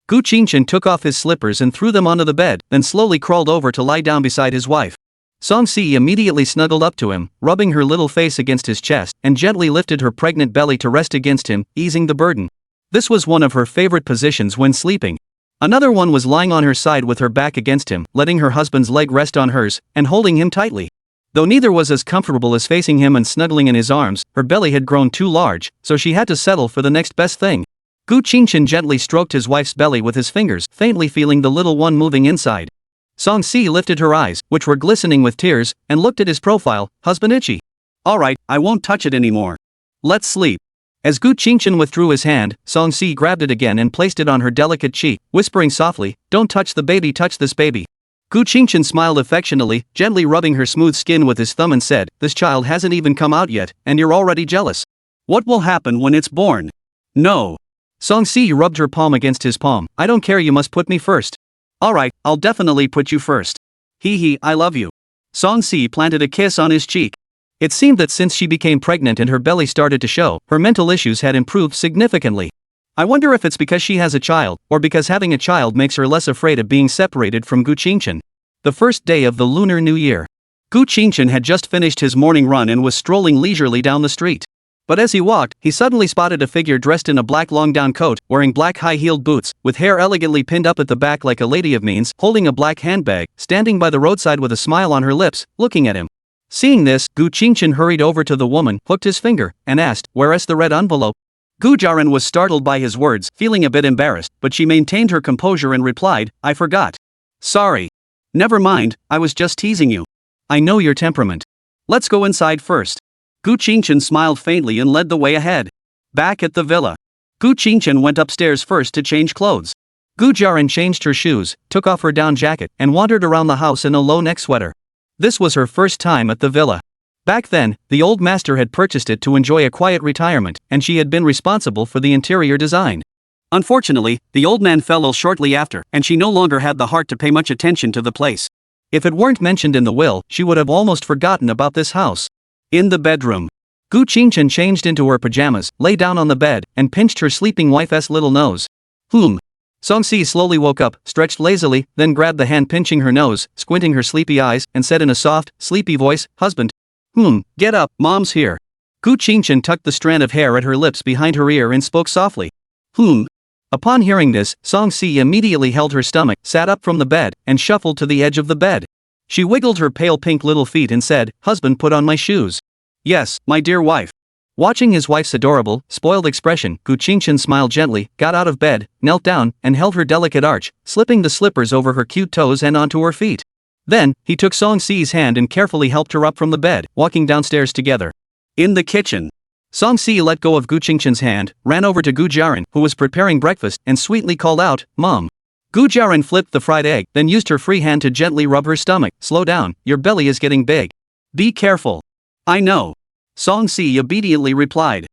Gu Qingchen took off his slippers and threw them onto the bed, then slowly crawled over to lie down beside his wife. Song Si immediately snuggled up to him, rubbing her little face against his chest, and gently lifted her pregnant belly to rest against him, easing the burden. This was one of her favorite positions when sleeping. Another one was lying on her side with her back against him, letting her husband's leg rest on hers, and holding him tightly. Though neither was as comfortable as facing him and snuggling in his arms, her belly had grown too large, so she had to settle for the next best thing. Gu Qingchen gently stroked his wife's belly with his fingers, faintly feeling the little one moving inside. Song Si lifted her eyes, which were glistening with tears, and looked at his profile. "Husband itchy." Alright, I won't touch it anymore. Let's sleep. As Gu Qingchen withdrew his hand, Song Si grabbed it again and placed it on her delicate cheek, whispering softly, "Don't touch the baby, touch this baby." Gu Qingchen smiled affectionately, gently rubbing her smooth skin with his thumb and said, "This child hasn't even come out yet, and you're already jealous. What will happen when it's born?" "No." Song Si rubbed her palm against his palm. "I don't care, you must put me first." Alright, I'll definitely put you first. Hee, I love you. Song Si planted a kiss on his cheek. It seemed that since she became pregnant and her belly started to show, her mental issues had improved significantly. I wonder if it's because she has a child, or because having a child makes her less afraid of being separated from Gu Qingchen. The first day of the Lunar New Year. Gu Qingchen had just finished his morning run and was strolling leisurely down the street. But as he walked, he suddenly spotted a figure dressed in a black long-down coat, wearing black high-heeled boots, with hair elegantly pinned up at the back like a lady of means, holding a black handbag, standing by the roadside with a smile on her lips, looking at him. Seeing this, Gu Qingchen hurried over to the woman, hooked his finger, and asked, "Where is the red envelope?" Gu Jiaren was startled by his words, feeling a bit embarrassed, but she maintained her composure and replied, "I forgot. Sorry. Never mind, I was just teasing you. I know your temperament. Let's go inside first." Gu Qingchen smiled faintly and led the way ahead. Back at the villa, Gu Qingchen went upstairs first to change clothes. Gu Jiaren changed her shoes, took off her down jacket, and wandered around the house in a low-neck sweater. This was her first time at the villa. Back then, the old master had purchased it to enjoy a quiet retirement, and she had been responsible for the interior design. Unfortunately, the old man fell ill shortly after, and she no longer had the heart to pay much attention to the place. If it weren't mentioned in the will, she would have almost forgotten about this house. In the bedroom, Gu Qingchen changed into her pajamas, lay down on the bed, and pinched her sleeping wife's little nose. Song Si slowly woke up, stretched lazily, then grabbed the hand pinching her nose, squinting her sleepy eyes, and said in a soft, sleepy voice, "Husband. Get up, mom's here." Gu Qingchen tucked the strand of hair at her lips behind her ear and spoke softly. Upon hearing this, Song Si immediately held her stomach, sat up from the bed, and shuffled to the edge of the bed. She wiggled her pale pink little feet and said, "Husband, put on my shoes." "Yes, my dear wife." Watching his wife's adorable, spoiled expression, Gu Qingchen smiled gently, got out of bed, knelt down, and held her delicate arch, slipping the slippers over her cute toes and onto her feet. Then, he took Song Si's hand and carefully helped her up from the bed, walking downstairs together. In the kitchen, Song Si let go of Gu Qingchen's hand, ran over to Gu Jiaren, who was preparing breakfast, and sweetly called out, "Mom." Gu Jiaren flipped the fried egg, then used her free hand to gently rub her stomach. "Slow down, your belly is getting big. Be careful." "I know." Song Si obediently replied.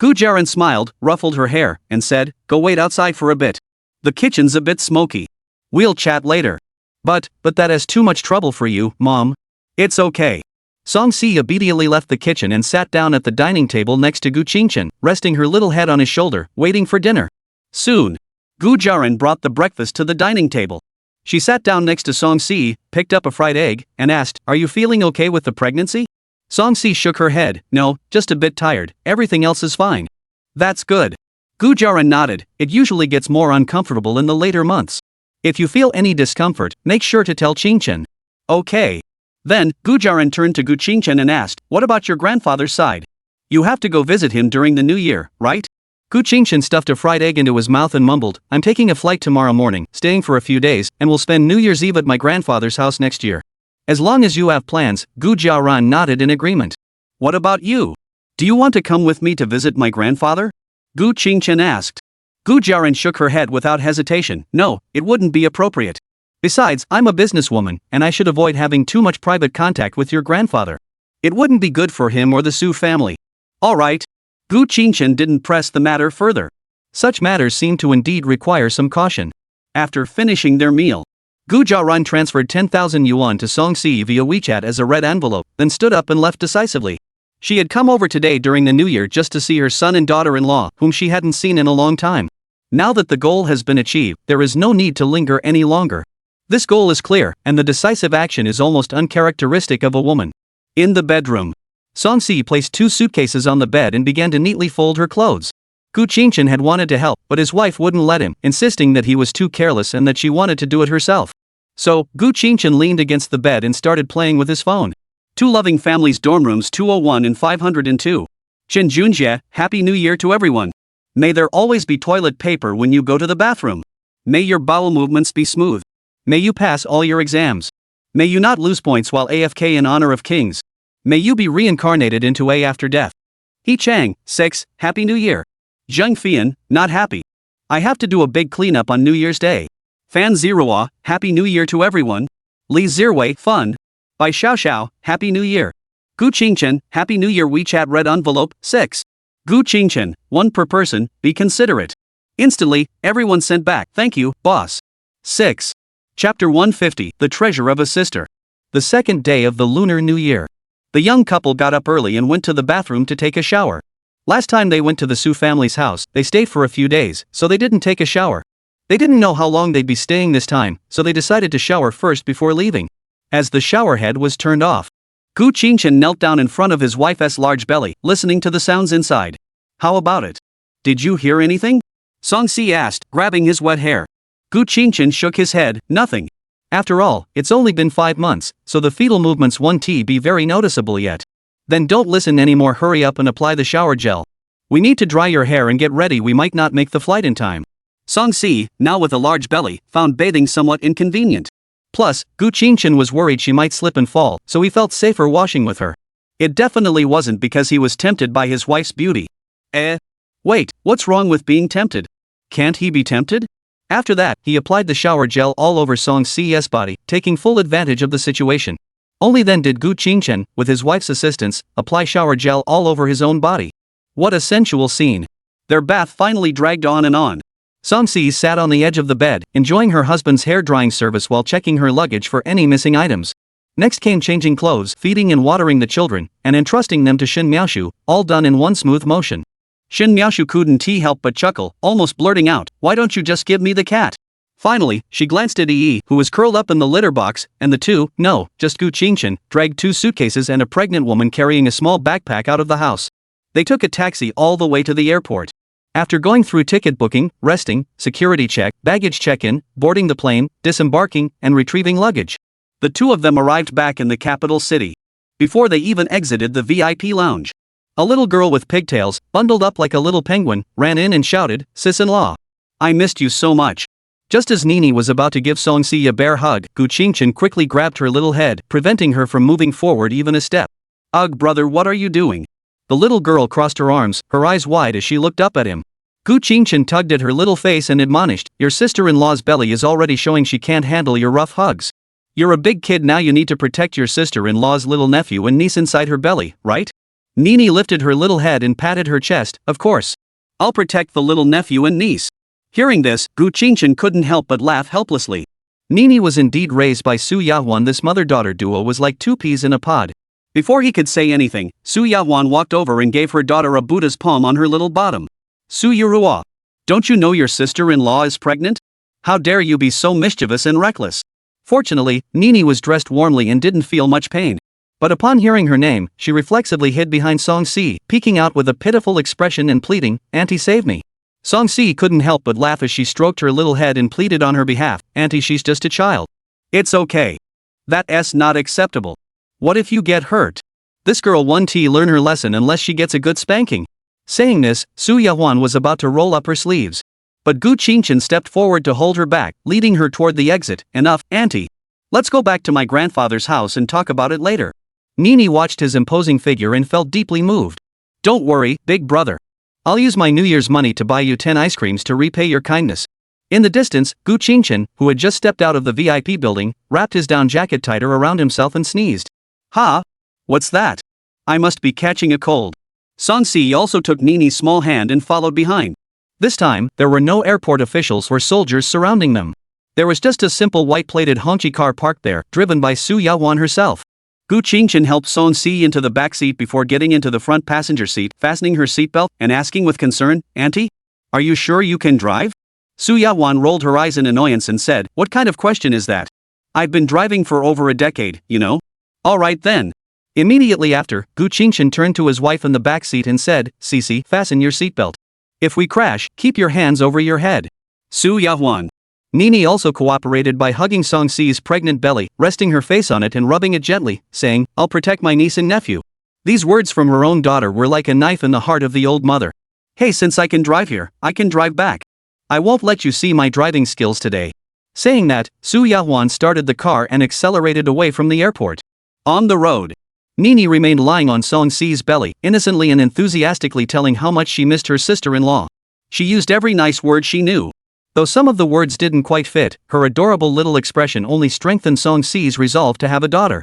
Gu Jiaran smiled, ruffled her hair, and said, "Go wait outside for a bit. The kitchen's a bit smoky. We'll chat later." But that is too much trouble for you, Mom." "It's okay." Song Si obediently left the kitchen and sat down at the dining table next to Gu Qingchen, resting her little head on his shoulder, waiting for dinner. Soon, Gu Jiaran brought the breakfast to the dining table. She sat down next to Song Si, picked up a fried egg, and asked, "Are you feeling okay with the pregnancy?" Song Si shook her head. "No, just a bit tired, everything else is fine." "That's good." Gu Jiaran nodded. "It usually gets more uncomfortable in the later months. If you feel any discomfort, make sure to tell Qingchen." "Okay." Then, Gu Jiaran turned to Gu Qingchen and asked, "What about your grandfather's side? You have to go visit him during the new year, right?" Gu Qingchen stuffed a fried egg into his mouth and mumbled, "I'm taking a flight tomorrow morning, staying for a few days, and will spend New Year's Eve at my grandfather's house next year." "As long as you have plans," Gu Jiaran nodded in agreement. "What about you? Do you want to come with me to visit my grandfather?" Gu Qingchen asked. Gu Jiaran shook her head without hesitation. "No, it wouldn't be appropriate. Besides, I'm a businesswoman, and I should avoid having too much private contact with your grandfather. It wouldn't be good for him or the Su family." "All right." Gu Qingchen didn't press the matter further. Such matters seemed to indeed require some caution. After finishing their meal, Gu Jiaran transferred 10,000 yuan to Song Si via WeChat as a red envelope, then stood up and left decisively. She had come over today during the new year just to see her son and daughter-in-law, whom she hadn't seen in a long time. Now that the goal has been achieved, there is no need to linger any longer. This goal is clear, and the decisive action is almost uncharacteristic of a woman. In the bedroom, Song Si placed 2 suitcases on the bed and began to neatly fold her clothes. Gu Qingchen had wanted to help, but his wife wouldn't let him, insisting that he was too careless and that she wanted to do it herself. So, Gu Qingchen leaned against the bed and started playing with his phone. Two loving families, dorm rooms 201 and 502. Shen Junjie, Happy New Year to everyone. May there always be toilet paper when you go to the bathroom. May your bowel movements be smooth. May you pass all your exams. May you not lose points while AFK in honor of kings. May you be reincarnated into A after death. He Chang, 6, Happy New Year. Zheng Fian, not happy. I have to do a big cleanup on New Year's Day. Fan Zirua, Happy New Year to everyone. Li Zirwei, fun. By Xiao Xiao, Happy New Year. Gu Qingchen, Happy New Year WeChat red envelope, 6. Gu Qingchen, 1 per person, be considerate. Instantly, everyone sent back, thank you, boss. 6. Chapter 150, The Treasure of a Sister. The second day of the Lunar New Year. The young couple got up early and went to the bathroom to take a shower. Last time they went to the Su family's house, they stayed for a few days, so they didn't take a shower. They didn't know how long they'd be staying this time, so they decided to shower first before leaving. As the shower head was turned off, Gu Qingchen knelt down in front of his wife's large belly, listening to the sounds inside. "How about it? Did you hear anything?" Song Si asked, grabbing his wet hair. Gu Qingchen shook his head, "Nothing. After all, it's only been 5 months, so the fetal movements won't be very noticeable yet." "Then don't listen anymore, hurry up and apply the shower gel. We need to dry your hair and get ready, we might not make the flight in time." Song Si, now with a large belly, found bathing somewhat inconvenient. Plus, Gu Qingchen was worried she might slip and fall, so he felt safer washing with her. It definitely wasn't because he was tempted by his wife's beauty. Wait, what's wrong with being tempted? Can't he be tempted? After that, he applied the shower gel all over Song Si's body, taking full advantage of the situation. Only then did Gu Qingchen, with his wife's assistance, apply shower gel all over his own body. What a sensual scene. Their bath finally dragged on and on. Song Si sat on the edge of the bed, enjoying her husband's hair drying service while checking her luggage for any missing items. Next came changing clothes, feeding and watering the children, and entrusting them to Shin Miaoshu, all done in one smooth motion. Shin Miaoshu couldn't help but chuckle, almost blurting out, "Why don't you just give me the cat?" Finally, she glanced at Yi, who was curled up in the litter box, and the two, no, just Gu Qingchen, dragged 2 suitcases and a pregnant woman carrying a small backpack out of the house. They took a taxi all the way to the airport. After going through ticket booking, resting, security check, baggage check-in, boarding the plane, disembarking, and retrieving luggage, the 2 of them arrived back in the capital city. Before they even exited the VIP lounge, a little girl with pigtails, bundled up like a little penguin, ran in and shouted, "Sis-in-law, I missed you so much." Just as Nini was about to give Song Si a bear hug, Gu Qingchen quickly grabbed her little head, preventing her from moving forward even a step. "Ugh, brother, what are you doing?" The little girl crossed her arms, her eyes wide as she looked up at him. Gu Qingchen tugged at her little face and admonished, "Your sister-in-law's belly is already showing she can't handle your rough hugs. You're a big kid now, you need to protect your sister-in-law's little nephew and niece inside her belly, right? Nini lifted her little head and patted her chest. Of course. I'll protect the little nephew and niece. Hearing this, Gu Qingchen couldn't help but laugh helplessly. Nini was indeed raised by Su Yahwan. This mother-daughter duo was like two peas in a pod. Before he could say anything, Su Yahwan walked over and gave her daughter a Buddha's palm on her little bottom. Su Yurua. Don't you know your sister-in-law is pregnant? How dare you be so mischievous and reckless? Fortunately, Nini was dressed warmly and didn't feel much pain. But upon hearing her name, she reflexively hid behind Song Si, peeking out with a pitiful expression and pleading, "Auntie, save me." Song Si couldn't help but laugh as she stroked her little head and pleaded on her behalf, "Auntie, she's just a child. It's okay. That's not acceptable. What if you get hurt? This girl won't learn her lesson unless she gets a good spanking." Saying this, Su Yahwan was about to roll up her sleeves. But Gu Qingchen stepped forward to hold her back, leading her toward the exit. "Enough, Auntie. Let's go back to my grandfather's house and talk about it later." Nini watched his imposing figure and felt deeply moved. "Don't worry, big brother. I'll use my New Year's money to buy you 10 ice creams to repay your kindness." In the distance, Gu Qingchen, who had just stepped out of the VIP building, wrapped his down jacket tighter around himself and sneezed. "Ha? What's that? I must be catching a cold." Song Si also took Nini's small hand and followed behind. This time, there were no airport officials or soldiers surrounding them. There was just a simple white-plated Hongqi car parked there, driven by Su Yahwan herself. Gu Qingchen helped Song Si into the back seat before getting into the front passenger seat, fastening her seatbelt, and asking with concern, "Auntie? Are you sure you can drive?" Su Yahwan rolled her eyes in annoyance and said, "What kind of question is that? I've been driving for over a decade, you know." "All right then." Immediately after, Gu Qingchen turned to his wife in the back seat and said, "Cici, fasten your seatbelt. If we crash, keep your hands over your head." Su Yahwan. Nini also cooperated by hugging Song Si's pregnant belly, resting her face on it and rubbing it gently, saying, "I'll protect my niece and nephew." These words from her own daughter were like a knife in the heart of the old mother. "Hey, since I can drive here, I can drive back. I won't let you see my driving skills today." Saying that, Su Yahwan started the car and accelerated away from the airport. On the road, Nini remained lying on Song Si's belly, innocently and enthusiastically telling how much she missed her sister-in-law. She used every nice word she knew. Though some of the words didn't quite fit, her adorable little expression only strengthened Song Si's resolve to have a daughter.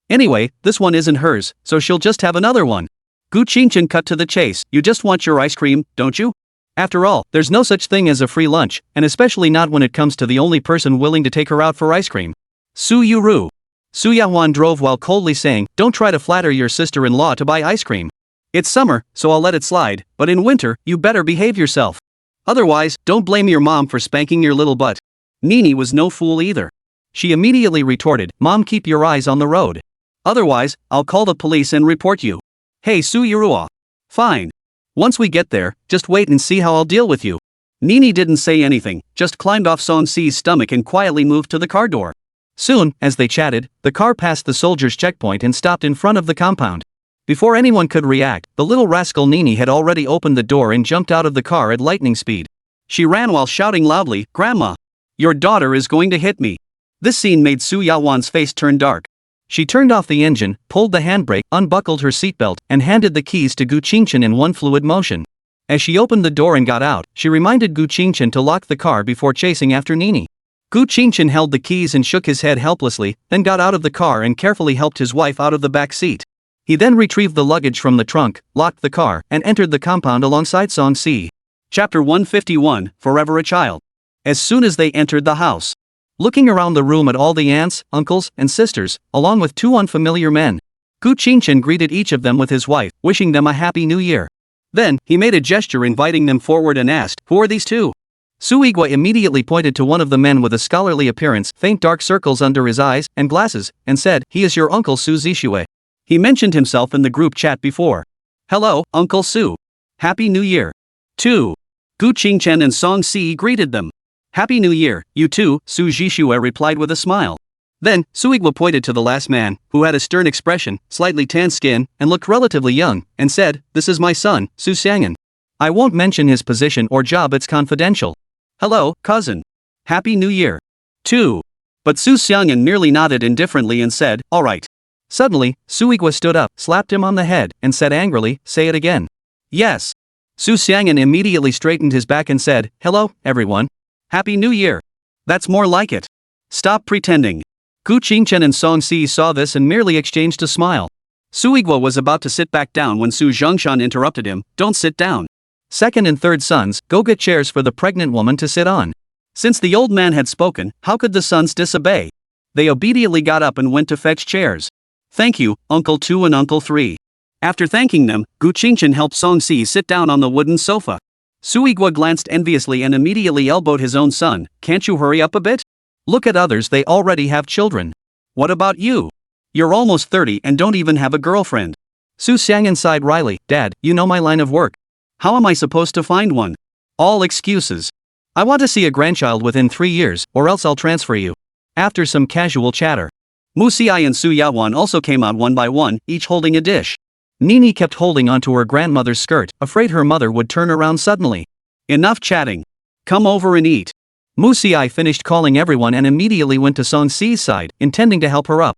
Anyway, this one isn't hers, so she'll just have another one. Gu Qingchen cut to the chase. "You just want your ice cream, don't you? After all, there's no such thing as a free lunch, and especially not when it comes to the only person willing to take her out for ice cream." Su Yuru. Su Yahwan drove while coldly saying, "Don't try to flatter your sister-in-law to buy ice cream. It's summer, so I'll let it slide, but in winter, you better behave yourself. Otherwise, don't blame your mom for spanking your little butt." Nini was no fool either. She immediately retorted, "Mom, keep your eyes on the road. Otherwise, I'll call the police and report you." "Hey Su Yurua. Fine. Once we get there, just wait and see how I'll deal with you." Nini didn't say anything, just climbed off Song Si's stomach and quietly moved to the car door. Soon, as they chatted, the car passed the soldiers' checkpoint and stopped in front of the compound. Before anyone could react, the little rascal Nini had already opened the door and jumped out of the car at lightning speed. She ran while shouting loudly, "Grandma! Your daughter is going to hit me." This scene made Su Yahwan's face turn dark. She turned off the engine, pulled the handbrake, unbuckled her seatbelt, and handed the keys to Gu Qingchen in one fluid motion. As she opened the door and got out, she reminded Gu Qingchen to lock the car before chasing after Nini. Gu Qingchen held the keys and shook his head helplessly, then got out of the car and carefully helped his wife out of the back seat. He then retrieved the luggage from the trunk, locked the car, and entered the compound alongside Song Si. Chapter 151, Forever a Child. As soon as they entered the house, looking around the room at all the aunts, uncles, and sisters, along with two unfamiliar men, Gu Qingchen greeted each of them with his wife, wishing them a happy new year. Then, he made a gesture inviting them forward and asked, "Who are these two?" Su Igwa immediately pointed to one of the men with a scholarly appearance, faint dark circles under his eyes, and glasses, and said, "He is your uncle Su Zishue. He mentioned himself in the group chat before." "Hello, Uncle Su. Happy New Year." 2. Gu Qingchen and Song Si greeted them. "Happy New Year, you too," Su Zishue replied with a smile. Then, Su Igwa pointed to the last man, who had a stern expression, slightly tanned skin, and looked relatively young, and said, "This is my son, Su Xiang'an. I won't mention his position or job, it's confidential. Hello, cousin. Happy New Year." 2. But Su Xiang'an merely nodded indifferently and said, "All right." Suddenly, Su Igwa stood up, slapped him on the head, and said angrily, "Say it again." "Yes." Su Xiang'an immediately straightened his back and said, "Hello, everyone. Happy New Year. That's more like it. Stop pretending." Gu Qingchen and Song Si saw this and merely exchanged a smile. Suigwa was about to sit back down when Su Zhongshan interrupted him. Don't sit down. Second and third sons, go get chairs for the pregnant woman to sit on. Since the old man had spoken, how could the sons disobey? They obediently got up and went to fetch chairs. Thank you, Uncle 2 and Uncle 3. After thanking them, Gu Qingchen helped Song Si sit down on the wooden sofa. Suigwa glanced enviously and immediately elbowed his own son. Can't you hurry up a bit? Look at others, they already have children. What about you? You're almost 30 and don't even have a girlfriend. Su Xiang sighed wryly. Dad, you know my line of work. How am I supposed to find one? All excuses. I want to see a grandchild within 3 years, or else I'll transfer you. After some casual chatter, Mu Xiai and Su Yawan also came out one by one, each holding a dish. Nini kept holding onto her grandmother's skirt, afraid her mother would turn around suddenly. Enough chatting. Come over and eat. Mu Xiai finished calling everyone and immediately went to Song Si's side, intending to help her up.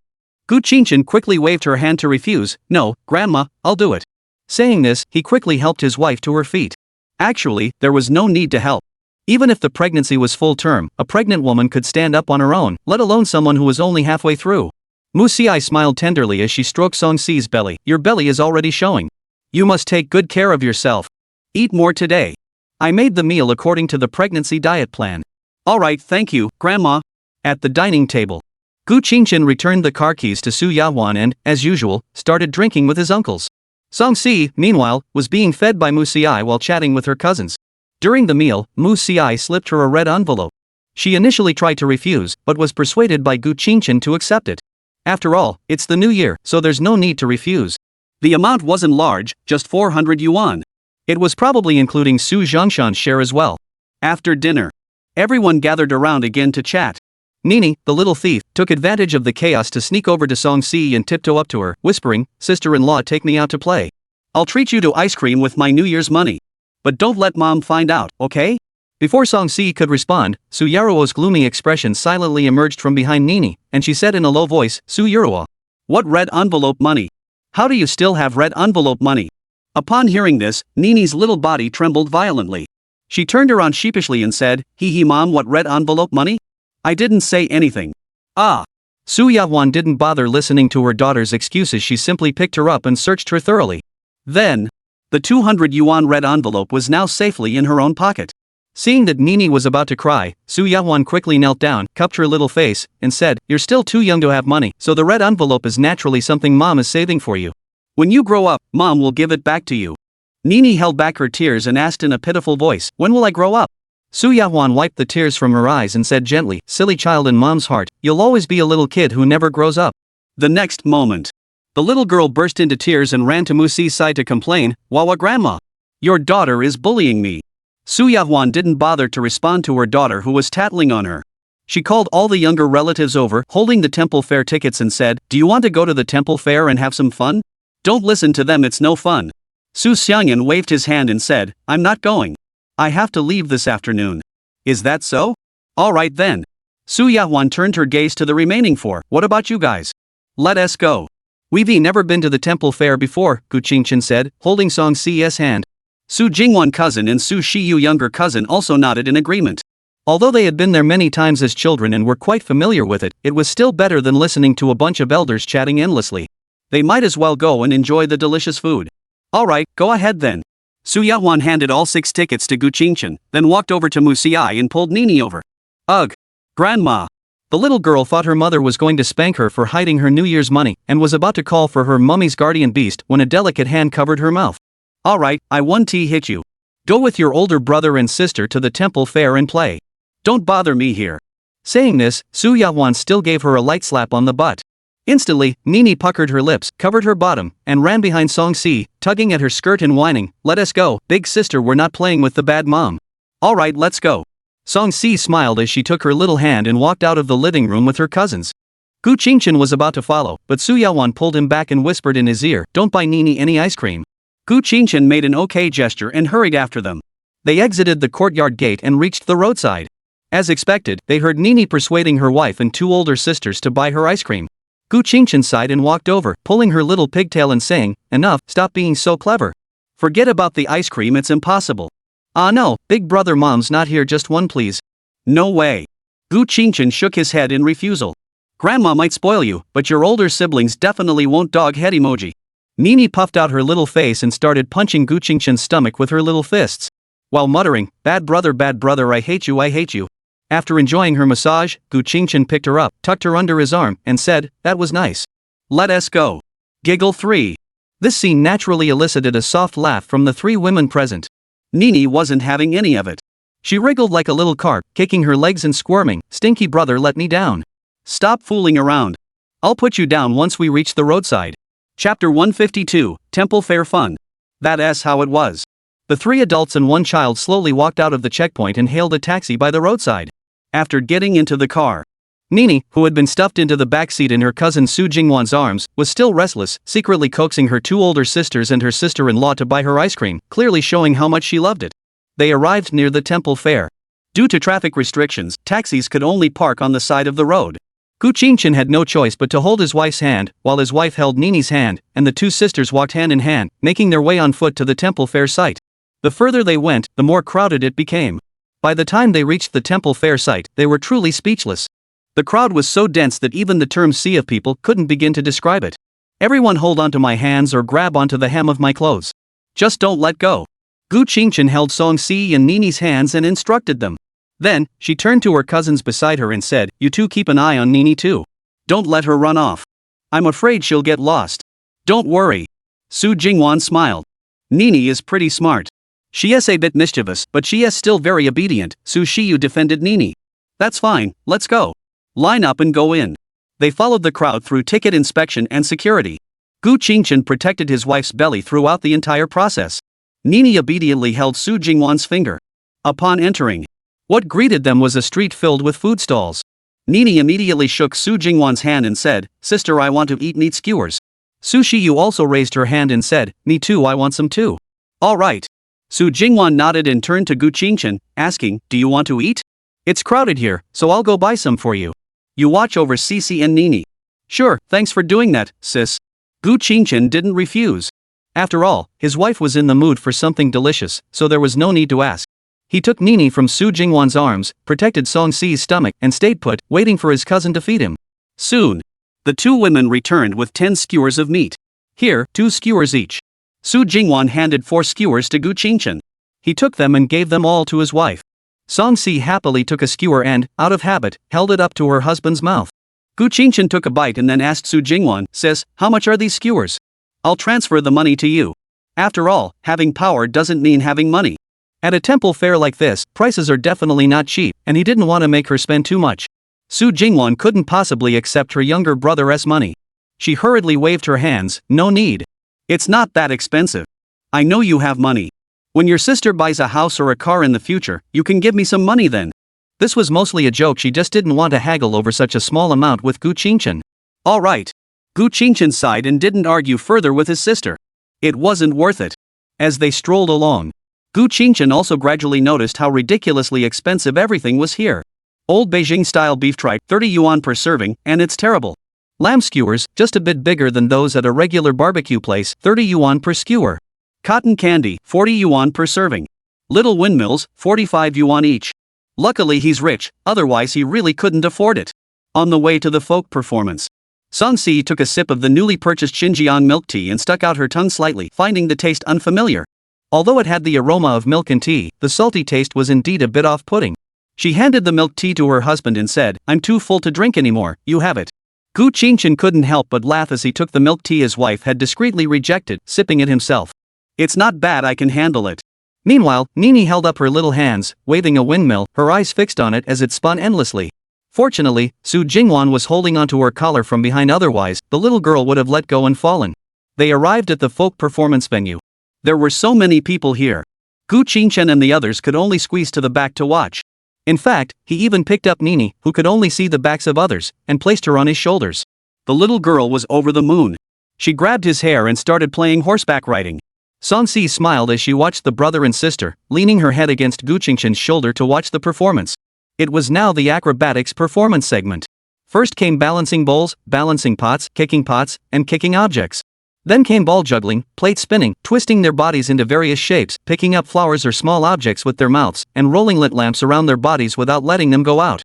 Gu Qingchen quickly waved her hand to refuse. No, Grandma, I'll do it. Saying this, he quickly helped his wife to her feet. Actually, there was no need to help. Even if the pregnancy was full term, a pregnant woman could stand up on her own, let alone someone who was only halfway through. Mu Xiai smiled tenderly as she stroked Song Si's belly. Your belly is already showing. You must take good care of yourself. Eat more today. I made the meal according to the pregnancy diet plan. Alright, thank you, Grandma. At the dining table, Gu Qingchen returned the car keys to Su Yawan and, as usual, started drinking with his uncles. Song Si, meanwhile, was being fed by Mu Xiai while chatting with her cousins. During the meal, Mu Xiai slipped her a red envelope. She initially tried to refuse, but was persuaded by Gu Qingchen to accept it. After all, it's the new year, so there's no need to refuse. The amount wasn't large, just 400 yuan. It was probably including Su Zhongshan's share as well. After dinner, everyone gathered around again to chat. Nini, the little thief, took advantage of the chaos to sneak over to Song Si and tiptoe up to her, whispering, Sister-in-law, take me out to play. I'll treat you to ice cream with my New Year's money. But don't let Mom find out, okay? Before Song Si could respond, Su Yaruo's gloomy expression silently emerged from behind Nini, and she said in a low voice, Su Yaruo. What red envelope money? How do you still have red envelope money? Upon hearing this, Nini's little body trembled violently. She turned around sheepishly and said, Hee Mom, what red envelope money? I didn't say anything. Ah. Su Yawan didn't bother listening to her daughter's excuses, she simply picked her up and searched her thoroughly. Then, the 200 yuan red envelope was now safely in her own pocket. Seeing that Nini was about to cry, Su Yawan quickly knelt down, cupped her little face, and said, You're still too young to have money, so the red envelope is naturally something Mom is saving for you. When you grow up, Mom will give it back to you. Nini held back her tears and asked in a pitiful voice, When will I grow up? Su Yawan wiped the tears from her eyes and said gently, Silly child in Mom's heart, you'll always be a little kid who never grows up. The next moment, the little girl burst into tears and ran to Mu Si's side to complain, Wawa Grandma. Your daughter is bullying me. Su Yawan didn't bother to respond to her daughter who was tattling on her. She called all the younger relatives over, holding the temple fair tickets and said, Do you want to go to the temple fair and have some fun? Don't listen to them, it's no fun. Su Xiangyan waved his hand and said, I'm not going. I have to leave this afternoon. Is that so? Alright then. Su Yawan turned her gaze to the remaining four. What about you guys? Let us go. We've never been to the temple fair before, Gu Qingchen said, holding Song Si's hand. Su Jingwan cousin and Su Shiyu younger cousin also nodded in agreement. Although they had been there many times as children and were quite familiar with it, it was still better than listening to a bunch of elders chatting endlessly. They might as well go and enjoy the delicious food. Alright, go ahead then. Su Yawan handed all 6 tickets to Gu Qingchen, then walked over to Mu Xiai and pulled Nini over. Ugh! Grandma! The little girl thought her mother was going to spank her for hiding her New Year's money and was about to call for her mummy's guardian beast when a delicate hand covered her mouth. Alright, I won't hit you. Go with your older brother and sister to the temple fair and play. Don't bother me here. Saying this, Su Yawan still gave her a light slap on the butt. Instantly, Nini puckered her lips, covered her bottom, and ran behind Song Si, tugging at her skirt and whining, Let us go, big sister, we're not playing with the bad mom. Alright, let's go. Song Si smiled as she took her little hand and walked out of the living room with her cousins. Gu Qingchen was about to follow, but Su Yawan pulled him back and whispered in his ear, Don't buy Nini any ice cream. Gu Qingchen made an okay gesture and hurried after them. They exited the courtyard gate and reached the roadside. As expected, they heard Nini persuading her wife and 2 older sisters to buy her ice cream. Gu Qingchen sighed and walked over, pulling her little pigtail and saying, Enough, stop being so clever. Forget about the ice cream, it's impossible. Ah no, big brother mom's not here, just one please. No way. Gu Qingchen shook his head in refusal. Grandma might spoil you, but your older siblings definitely won't. Dog head emoji. Nini puffed out her little face and started punching Gu Qingshan's stomach with her little fists. While muttering, bad brother, I hate you, I hate you. After enjoying her massage, Gu Qingshan picked her up, tucked her under his arm, and said, that was nice. Let us go. Giggle 3. This scene naturally elicited a soft laugh from the 3 women present. Nini wasn't having any of it. She wriggled like a little carp, kicking her legs and squirming, stinky brother let me down. Stop fooling around. I'll put you down once we reach the roadside. Chapter 152, Temple Fair Fun. That's how it was. The 3 adults and 1 child slowly walked out of the checkpoint and hailed a taxi by the roadside. After getting into the car, Nini, who had been stuffed into the back seat in her cousin Su Jingwan's arms, was still restless, secretly coaxing her 2 older sisters and her sister-in-law to buy her ice cream, clearly showing how much she loved it. They arrived near the temple fair. Due to traffic restrictions, taxis could only park on the side of the road. Gu Qingshan had no choice but to hold his wife's hand, while his wife held Nini's hand, and the 2 sisters walked hand in hand, making their way on foot to the temple fair site. The further they went, the more crowded it became. By the time they reached the temple fair site, they were truly speechless. The crowd was so dense that even the term sea of people couldn't begin to describe it. Everyone hold onto my hands or grab onto the hem of my clothes. Just don't let go. Gu Qingshan held Song Si and Nini's hands and instructed them. Then, she turned to her cousins beside her and said, you 2 keep an eye on Nini too. Don't let her run off. I'm afraid she'll get lost. Don't worry. Su Jingwan smiled. Nini is pretty smart. She is a bit mischievous, but she is still very obedient. Su Shiyu defended Nini. That's fine, let's go. Line up and go in. They followed the crowd through ticket inspection and security. Gu Qingshan protected his wife's belly throughout the entire process. Nini obediently held Su Jingwan's finger. Upon entering, what greeted them was a street filled with food stalls. Nini immediately shook Su Jingwan's hand and said, sister, I want to eat meat skewers. Su Shiyu also raised her hand and said, me too, I want some too. All right. Su Jingwan nodded and turned to Gu Qingshan, asking, do you want to eat? It's crowded here, so I'll go buy some for you. You watch over Cici and Nini. Sure, thanks for doing that, sis. Gu Qingshan didn't refuse. After all, his wife was in the mood for something delicious, so there was no need to ask. He took Nini from Su Jingwan's arms, protected Song Si's stomach, and stayed put, waiting for his cousin to feed him. Soon, the 2 women returned with 10 skewers of meat. Here, 2 skewers each. Su Jingwan handed 4 skewers to Gu Qingshan. He took them and gave them all to his wife. Song Si happily took a skewer and, out of habit, held it up to her husband's mouth. Gu Qingshan took a bite and then asked Su Jingwan, sis, how much are these skewers? I'll transfer the money to you. After all, having power doesn't mean having money. At a temple fair like this, prices are definitely not cheap, and he didn't want to make her spend too much. Su Jingwan couldn't possibly accept her younger brother's money. She hurriedly waved her hands, no need. It's not that expensive. I know you have money. When your sister buys a house or a car in the future, you can give me some money then. This was mostly a joke, she just didn't want to haggle over such a small amount with Gu Qingshan. Alright. Gu Qingshan sighed and didn't argue further with his sister. It wasn't worth it. As they strolled along, Gu Qingshan also gradually noticed how ridiculously expensive everything was here. Old Beijing-style beef tripe, 30 yuan per serving, and it's terrible. Lamb skewers, just a bit bigger than those at a regular barbecue place, 30 yuan per skewer. Cotton candy, 40 yuan per serving. Little windmills, 45 yuan each. Luckily he's rich, otherwise he really couldn't afford it. On the way to the folk performance, Song Si took a sip of the newly purchased Xinjiang milk tea and stuck out her tongue slightly, finding the taste unfamiliar. Although it had the aroma of milk and tea, the salty taste was indeed a bit off-putting. She handed the milk tea to her husband and said, I'm too full to drink anymore, you have it. Gu Qingshan couldn't help but laugh as he took the milk tea his wife had discreetly rejected, sipping it himself. It's not bad, I can handle it. Meanwhile, Nini held up her little hands, waving a windmill, her eyes fixed on it as it spun endlessly. Fortunately, Su Jingwan was holding onto her collar from behind, otherwise, the little girl would have let go and fallen. They arrived at the folk performance venue. There were so many people here. Gu Qingshan and the others could only squeeze to the back to watch. In fact, he even picked up Nini, who could only see the backs of others, and placed her on his shoulders. The little girl was over the moon. She grabbed his hair and started playing horseback riding. Song Si smiled as she watched the brother and sister, leaning her head against Gu Qingshan's shoulder to watch the performance. It was now the acrobatics performance segment. First came balancing bowls, balancing pots, and kicking objects. Then came ball juggling, plate spinning, twisting their bodies into various shapes, picking up flowers or small objects with their mouths, and rolling lit lamps around their bodies without letting them go out.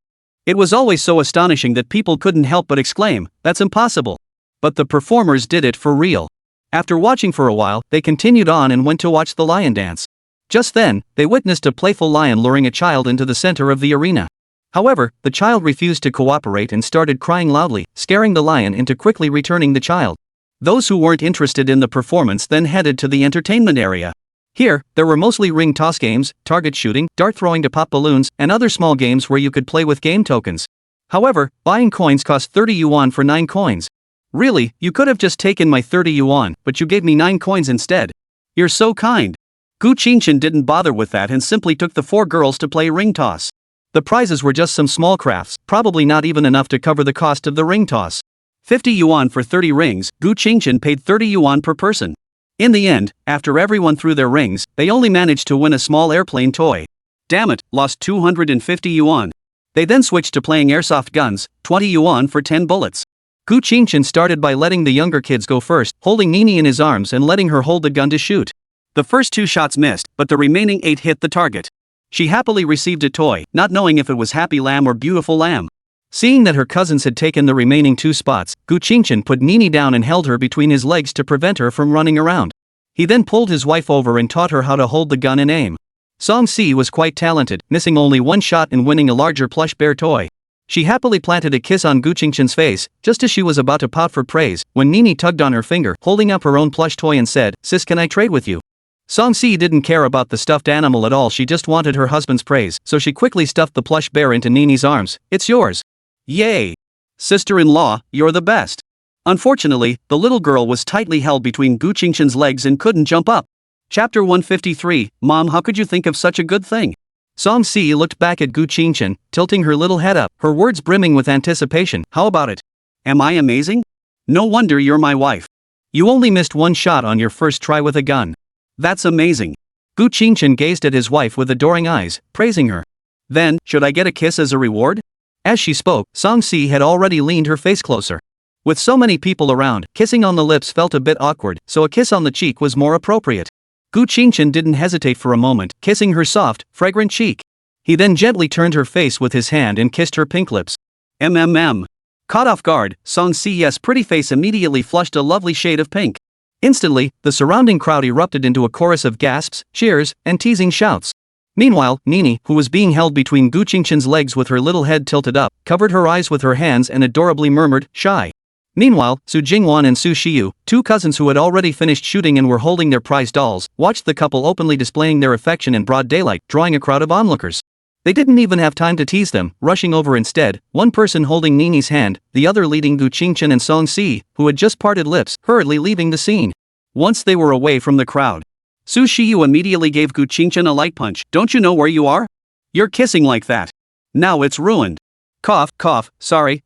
It was always so astonishing that people couldn't help but exclaim, that's impossible. But the performers did it for real. After watching for a while, they continued on and went to watch the lion dance. Just then, they witnessed a playful lion luring a child into the center of the arena. However, the child refused to cooperate and started crying loudly, scaring the lion into quickly returning the child. Those who weren't interested in the performance then headed to the entertainment area. Here, there were mostly ring toss games, target shooting, dart throwing to pop balloons, and other small games where you could play with game tokens. However, buying coins cost 30 yuan for 9 coins. Really, you could have just taken my 30 yuan, but you gave me 9 coins instead. You're so kind. Gu Qingchen didn't bother with that and simply took the 4 girls to play ring toss. The prizes were just some small crafts, probably not even enough to cover the cost of the ring toss. 50 yuan for 30 rings, Gu Qingchen paid 30 yuan per person. In the end, after everyone threw their rings, they only managed to win a small airplane toy. Damn it, lost 250 yuan. They then switched to playing airsoft guns, 20 yuan for 10 bullets. Gu Qingchen started by letting the younger kids go first, holding Nini in his arms and letting her hold the gun to shoot. The first 2 shots missed, but the remaining 8 hit the target. She happily received a toy, not knowing if it was Happy Lamb or Beautiful Lamb. Seeing that her cousins had taken the remaining 2 spots, Gu Qingchen put Nini down and held her between his legs to prevent her from running around. He then pulled his wife over and taught her how to hold the gun and aim. Song Si was quite talented, missing only 1 shot and winning a larger plush bear toy. She happily planted a kiss on Gu Qingchen's face, just as she was about to pout for praise, when Nini tugged on her finger, holding up her own plush toy and said, "Sis, can I trade with you?" Song Si didn't care about the stuffed animal at all, she just wanted her husband's praise, so she quickly stuffed the plush bear into Nini's arms. "It's yours." Yay! Sister-in-law, you're the best. Unfortunately, the little girl was tightly held between Gu Qingchen's legs and couldn't jump up. Chapter 153, Mom, how could you think of such a good thing? Song Si looked back at Gu Qingchen, tilting her little head up, her words brimming with anticipation. How about it? Am I amazing? No wonder you're my wife. You only missed 1 shot on your first try with a gun. That's amazing. Gu Qingchen gazed at his wife with adoring eyes, praising her. Then, should I get a kiss as a reward? As she spoke, Song Si had already leaned her face closer. With so many people around, kissing on the lips felt a bit awkward, so a kiss on the cheek was more appropriate. Gu Qingchen didn't hesitate for a moment, kissing her soft, fragrant cheek. He then gently turned her face with his hand and kissed her pink lips. Caught off guard, Song Si's pretty face immediately flushed a lovely shade of pink. Instantly, the surrounding crowd erupted into a chorus of gasps, cheers, and teasing shouts. Meanwhile, Nini, who was being held between Gu Qingchen's legs with her little head tilted up, covered her eyes with her hands and adorably murmured, "Shy." Meanwhile, Su Jingwan and Su Shiyu, 2 cousins who had already finished shooting and were holding their prize dolls, watched the couple openly displaying their affection in broad daylight, drawing a crowd of onlookers. They didn't even have time to tease them, rushing over instead, one person holding Nini's hand, the other leading Gu Qingchen and Song Si, who had just parted lips, hurriedly leaving the scene. Once they were away from the crowd, Su Shiyu immediately gave Gu Qingchen a light punch. "Don't you know where you are? You're kissing like that. Now it's ruined." Cough, cough, sorry,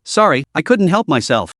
I couldn't help myself.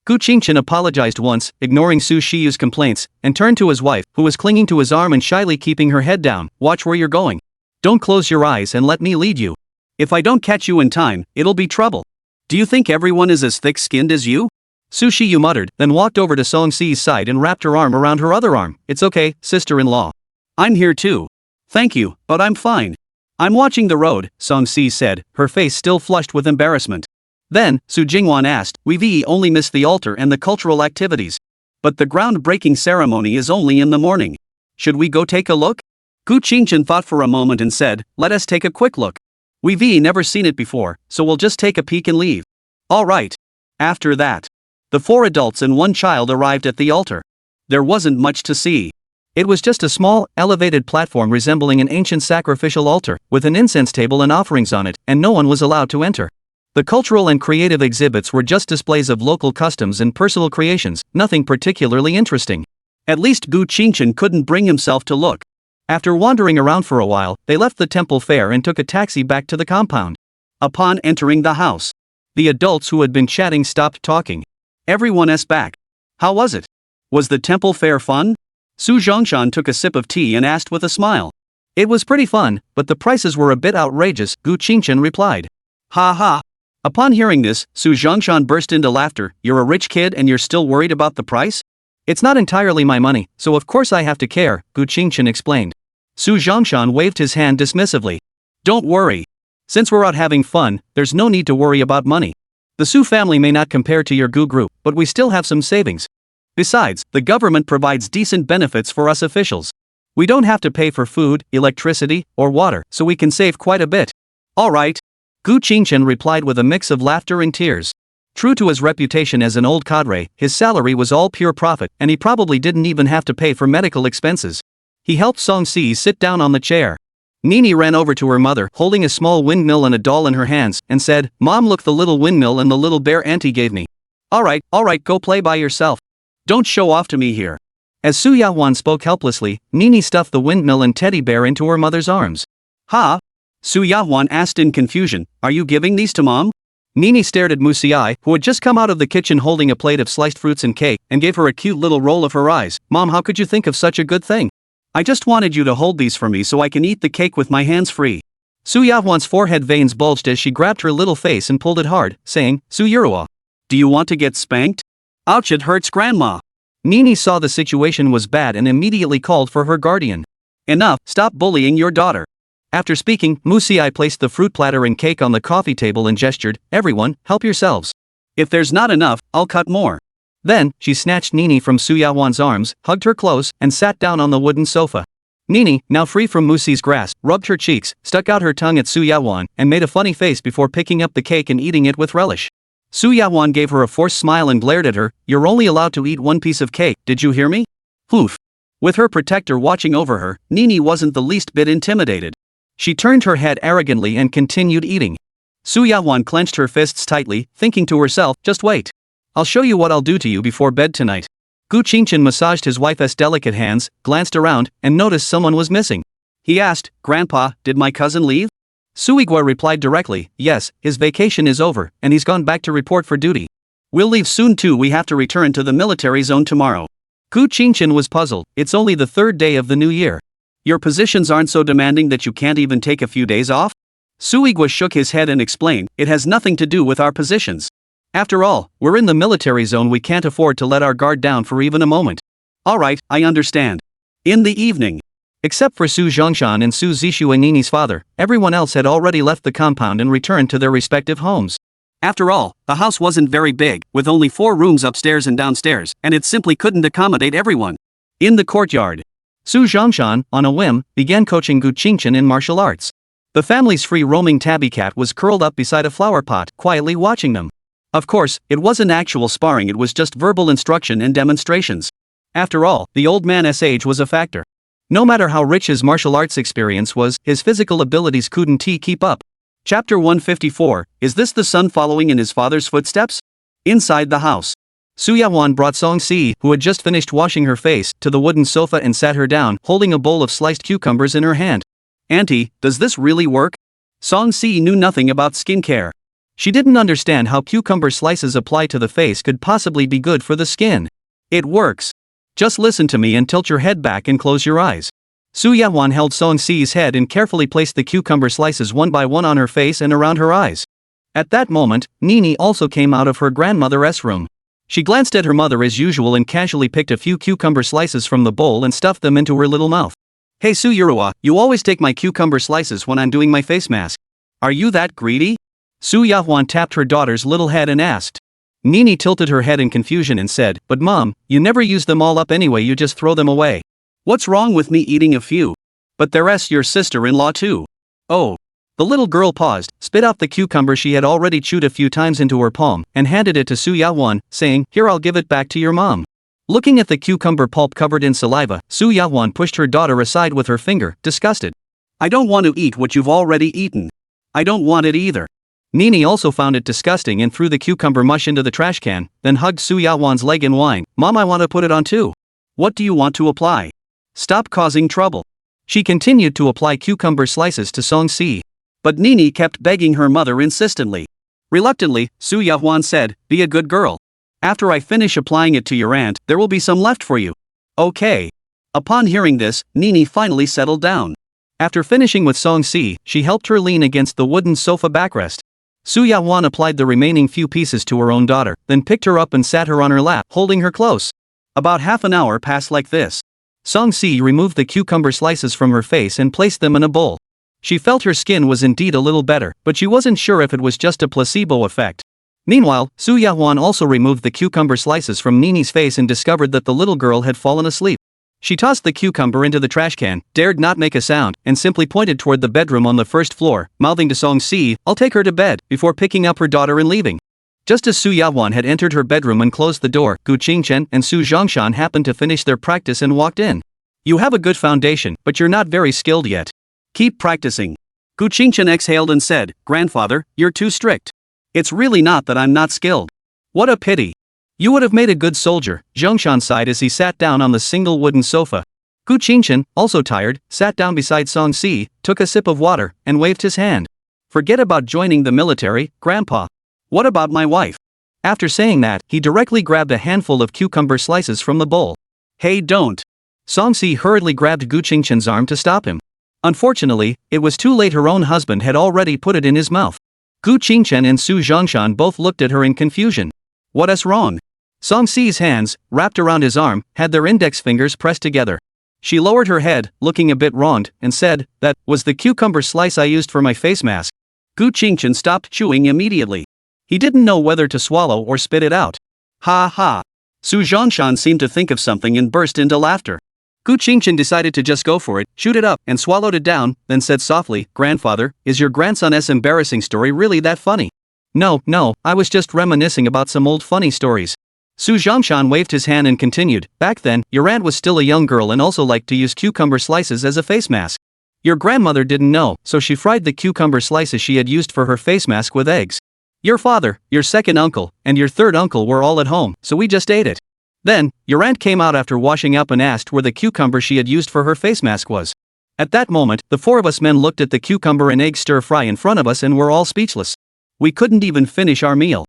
Gu Qingchen apologized once, ignoring Su Shiyu's complaints, and turned to his wife, who was clinging to his arm and shyly keeping her head down. "Watch where you're going. Don't close your eyes and let me lead you. If I don't catch you in time, it'll be trouble. Do you think everyone is as thick-skinned as you?" Su Shiyu muttered, then walked over to Song Si's side and wrapped her arm around her other arm. "It's okay, sister-in-law. I'm here too. Thank you, but I'm fine. I'm watching the road," Song Si said, her face still flushed with embarrassment. Then, Su Jingwan asked, "We only missed the altar and the cultural activities. But the groundbreaking ceremony is only in the morning. Should we go take a look?" Gu Qingchen thought for a moment and said, "Let us take a quick look. We've never seen it before, so we'll just take a peek and leave." "All right." After that, the 4 adults and 1 child arrived at the altar. There wasn't much to see. It was just a small, elevated platform resembling an ancient sacrificial altar, with an incense table and offerings on it, and no one was allowed to enter. The cultural and creative exhibits were just displays of local customs and personal creations, nothing particularly interesting. At least Gu Qingchen couldn't bring himself to look. After wandering around for a while, they left the temple fair and took a taxi back to the compound. Upon entering the house, the adults who had been chatting stopped talking. Everyone asked back, "How was it? Was the temple fair fun?" Su Zhongshan took a sip of tea and asked with a smile. "It was pretty fun, but the prices were a bit outrageous," Gu Qingchen replied. "Ha ha." Upon hearing this, Su Zhongshan burst into laughter. "You're a rich kid and you're still worried about the price?" "It's not entirely my money, so of course I have to care," Gu Qingchen explained. Su Zhongshan waved his hand dismissively. "Don't worry. Since we're out having fun, there's no need to worry about money. The Su family may not compare to your Gu group, but we still have some savings. Besides, the government provides decent benefits for us officials. We don't have to pay for food, electricity, or water, so we can save quite a bit. Alright. Gu Qingchen replied with a mix of laughter and tears. True to his reputation as an old cadre, his salary was all pure profit, and he probably didn't even have to pay for medical expenses. He helped Song Si sit down on the chair. Nini ran over to her mother, holding a small windmill and a doll in her hands, and said, "Mom, look, the little windmill and the little bear auntie gave me." Alright, go play by yourself. Don't show off to me here." As Su Yahwan spoke helplessly, Nini stuffed the windmill and teddy bear into her mother's arms. "Ha?" Su Yahwan asked in confusion, "Are you giving these to Mom?" Nini stared at Musiai, who had just come out of the kitchen holding a plate of sliced fruits and cake, and gave her a cute little roll of her eyes. "Mom, how could you think of such a good thing? I just wanted you to hold these for me so I can eat the cake with my hands free." Su Yahwan's forehead veins bulged as she grabbed her little face and pulled it hard, saying, "Su Yurua, do you want to get spanked? Ouch, it hurts, Grandma." Nini saw the situation was bad and immediately called for her guardian. "Enough, stop bullying your daughter." After speaking, Musiai placed the fruit platter and cake on the coffee table and gestured, "Everyone, help yourselves. If there's not enough, I'll cut more." Then, she snatched Nini from Su Yahwan's arms, hugged her close, and sat down on the wooden sofa. Nini, now free from Musi's grasp, rubbed her cheeks, stuck out her tongue at Su Yahwan, and made a funny face before picking up the cake and eating it with relish. Su Yahwan gave her a forced smile and glared at her. "You're only allowed to eat one piece of cake, did you hear me?" Oof. With her protector watching over her, Nini wasn't the least bit intimidated. She turned her head arrogantly and continued eating. Su Yahwan clenched her fists tightly, thinking to herself, "Just wait. I'll show you what I'll do to you before bed tonight." Gu Qingchen massaged his wife's delicate hands, glanced around, and noticed someone was missing. He asked, "Grandpa, did my cousin leave?" Suigwa replied directly, "Yes, his vacation is over, and he's gone back to report for duty. We'll leave soon too, we have to return to the military zone tomorrow." Gu Qingchen was puzzled. "It's only the third day of the new year. Your positions aren't so demanding that you can't even take a few days off?" Suigwa shook his head and explained, "It has nothing to do with our positions. After all, we're in the military zone, we can't afford to let our guard down for even a moment." "Alright, I understand." In the evening, except for Su Zhongshan and Su Zishu and Nini's father, everyone else had already left the compound and returned to their respective homes. After all, the house wasn't very big, with only 4 rooms upstairs and downstairs, and it simply couldn't accommodate everyone. In the courtyard, Su Zhongshan, on a whim, began coaching Gu Qingchen in martial arts. The family's free-roaming tabby cat was curled up beside a flower pot, quietly watching them. Of course, it wasn't actual sparring, it was just verbal instruction and demonstrations. After all, the old man's age was a factor. No matter how rich his martial arts experience was, his physical abilities couldn't keep up. Chapter 154, Is this the son following in his father's footsteps? Inside the house, Su Yahwan brought Song Si, who had just finished washing her face, to the wooden sofa and sat her down, holding a bowl of sliced cucumbers in her hand. "Auntie, does this really work?" Song Si knew nothing about skincare. She didn't understand how cucumber slices applied to the face could possibly be good for the skin. "It works. Just listen to me and tilt your head back and close your eyes." Su Yahwan held Song Si's head and carefully placed the cucumber slices one by one on her face and around her eyes. At that moment, Nini also came out of her grandmother's room. She glanced at her mother as usual and casually picked a few cucumber slices from the bowl and stuffed them into her little mouth. "Hey Su Yurua, you always take my cucumber slices when I'm doing my face mask. Are you that greedy?" Su Yahwan tapped her daughter's little head and asked. Nini tilted her head in confusion and said, "But Mom, you never use them all up anyway, you just throw them away. What's wrong with me eating a few? But there's your sister-in-law too." "Oh." The little girl paused, spit out the cucumber she had already chewed a few times into her palm, and handed it to Su Yahwan, saying, "Here, I'll give it back to your mom." Looking at the cucumber pulp covered in saliva, Su Yahwan pushed her daughter aside with her finger, disgusted. "I don't want to eat what you've already eaten. I don't want it either." Nini also found it disgusting and threw the cucumber mush into the trash can, then hugged Su Yahwan's leg and whined, "Mom, I want to put it on too." "What do you want to apply? Stop causing trouble." She continued to apply cucumber slices to Song Si. But Nini kept begging her mother insistently. Reluctantly, Su Yahwan said, "Be a good girl. After I finish applying it to your aunt, there will be some left for you." "Okay." Upon hearing this, Nini finally settled down. After finishing with Song Si, she helped her lean against the wooden sofa backrest. Su Yahwan applied the remaining few pieces to her own daughter, then picked her up and sat her on her lap, holding her close. About half an hour passed like this. Song Si removed the cucumber slices from her face and placed them in a bowl. She felt her skin was indeed a little better, but she wasn't sure if it was just a placebo effect. Meanwhile, Su Yahwan also removed the cucumber slices from Nini's face and discovered that the little girl had fallen asleep. She tossed the cucumber into the trash can, dared not make a sound, and simply pointed toward the bedroom on the first floor, mouthing to Song Si, "I'll take her to bed," before picking up her daughter and leaving. Just as Su Yahwan had entered her bedroom and closed the door, Gu Qingchen and Su Zhongshan happened to finish their practice and walked in. "You have a good foundation, but you're not very skilled yet. Keep practicing." Gu Qingchen exhaled and said, "Grandfather, you're too strict. It's really not that I'm not skilled. What a pity. You would have made a good soldier," Zhongshan sighed as he sat down on the single wooden sofa. Gu Qingchen, also tired, sat down beside Song Si, took a sip of water, and waved his hand. "Forget about joining the military, Grandpa. What about my wife?" After saying that, he directly grabbed a handful of cucumber slices from the bowl. "Hey, don't." Song Si hurriedly grabbed Gu Qingchen's arm to stop him. Unfortunately, it was too late. Her own husband had already put it in his mouth. Gu Qingchen and Su Zhongshan both looked at her in confusion. "What's wrong?" Song Si's hands, wrapped around his arm, had their index fingers pressed together. She lowered her head, looking a bit wronged, and said, "That was the cucumber slice I used for my face mask." Gu Qingchen stopped chewing immediately. He didn't know whether to swallow or spit it out. "Ha ha." Su Zhongshan seemed to think of something and burst into laughter. Gu Qingchen decided to just go for it, chewed it up, and swallowed it down, then said softly, "Grandfather, is your grandson's embarrassing story really that funny?" No, I was just reminiscing about some old funny stories." Su Zhongshan waved his hand and continued, "Back then, your aunt was still a young girl and also liked to use cucumber slices as a face mask. Your grandmother didn't know, so she fried the cucumber slices she had used for her face mask with eggs. Your father, your second uncle, and your third uncle were all at home, so we just ate it. Then, your aunt came out after washing up and asked where the cucumber she had used for her face mask was. At that moment, the four of us men looked at the cucumber and egg stir-fry in front of us and were all speechless. We couldn't even finish our meal.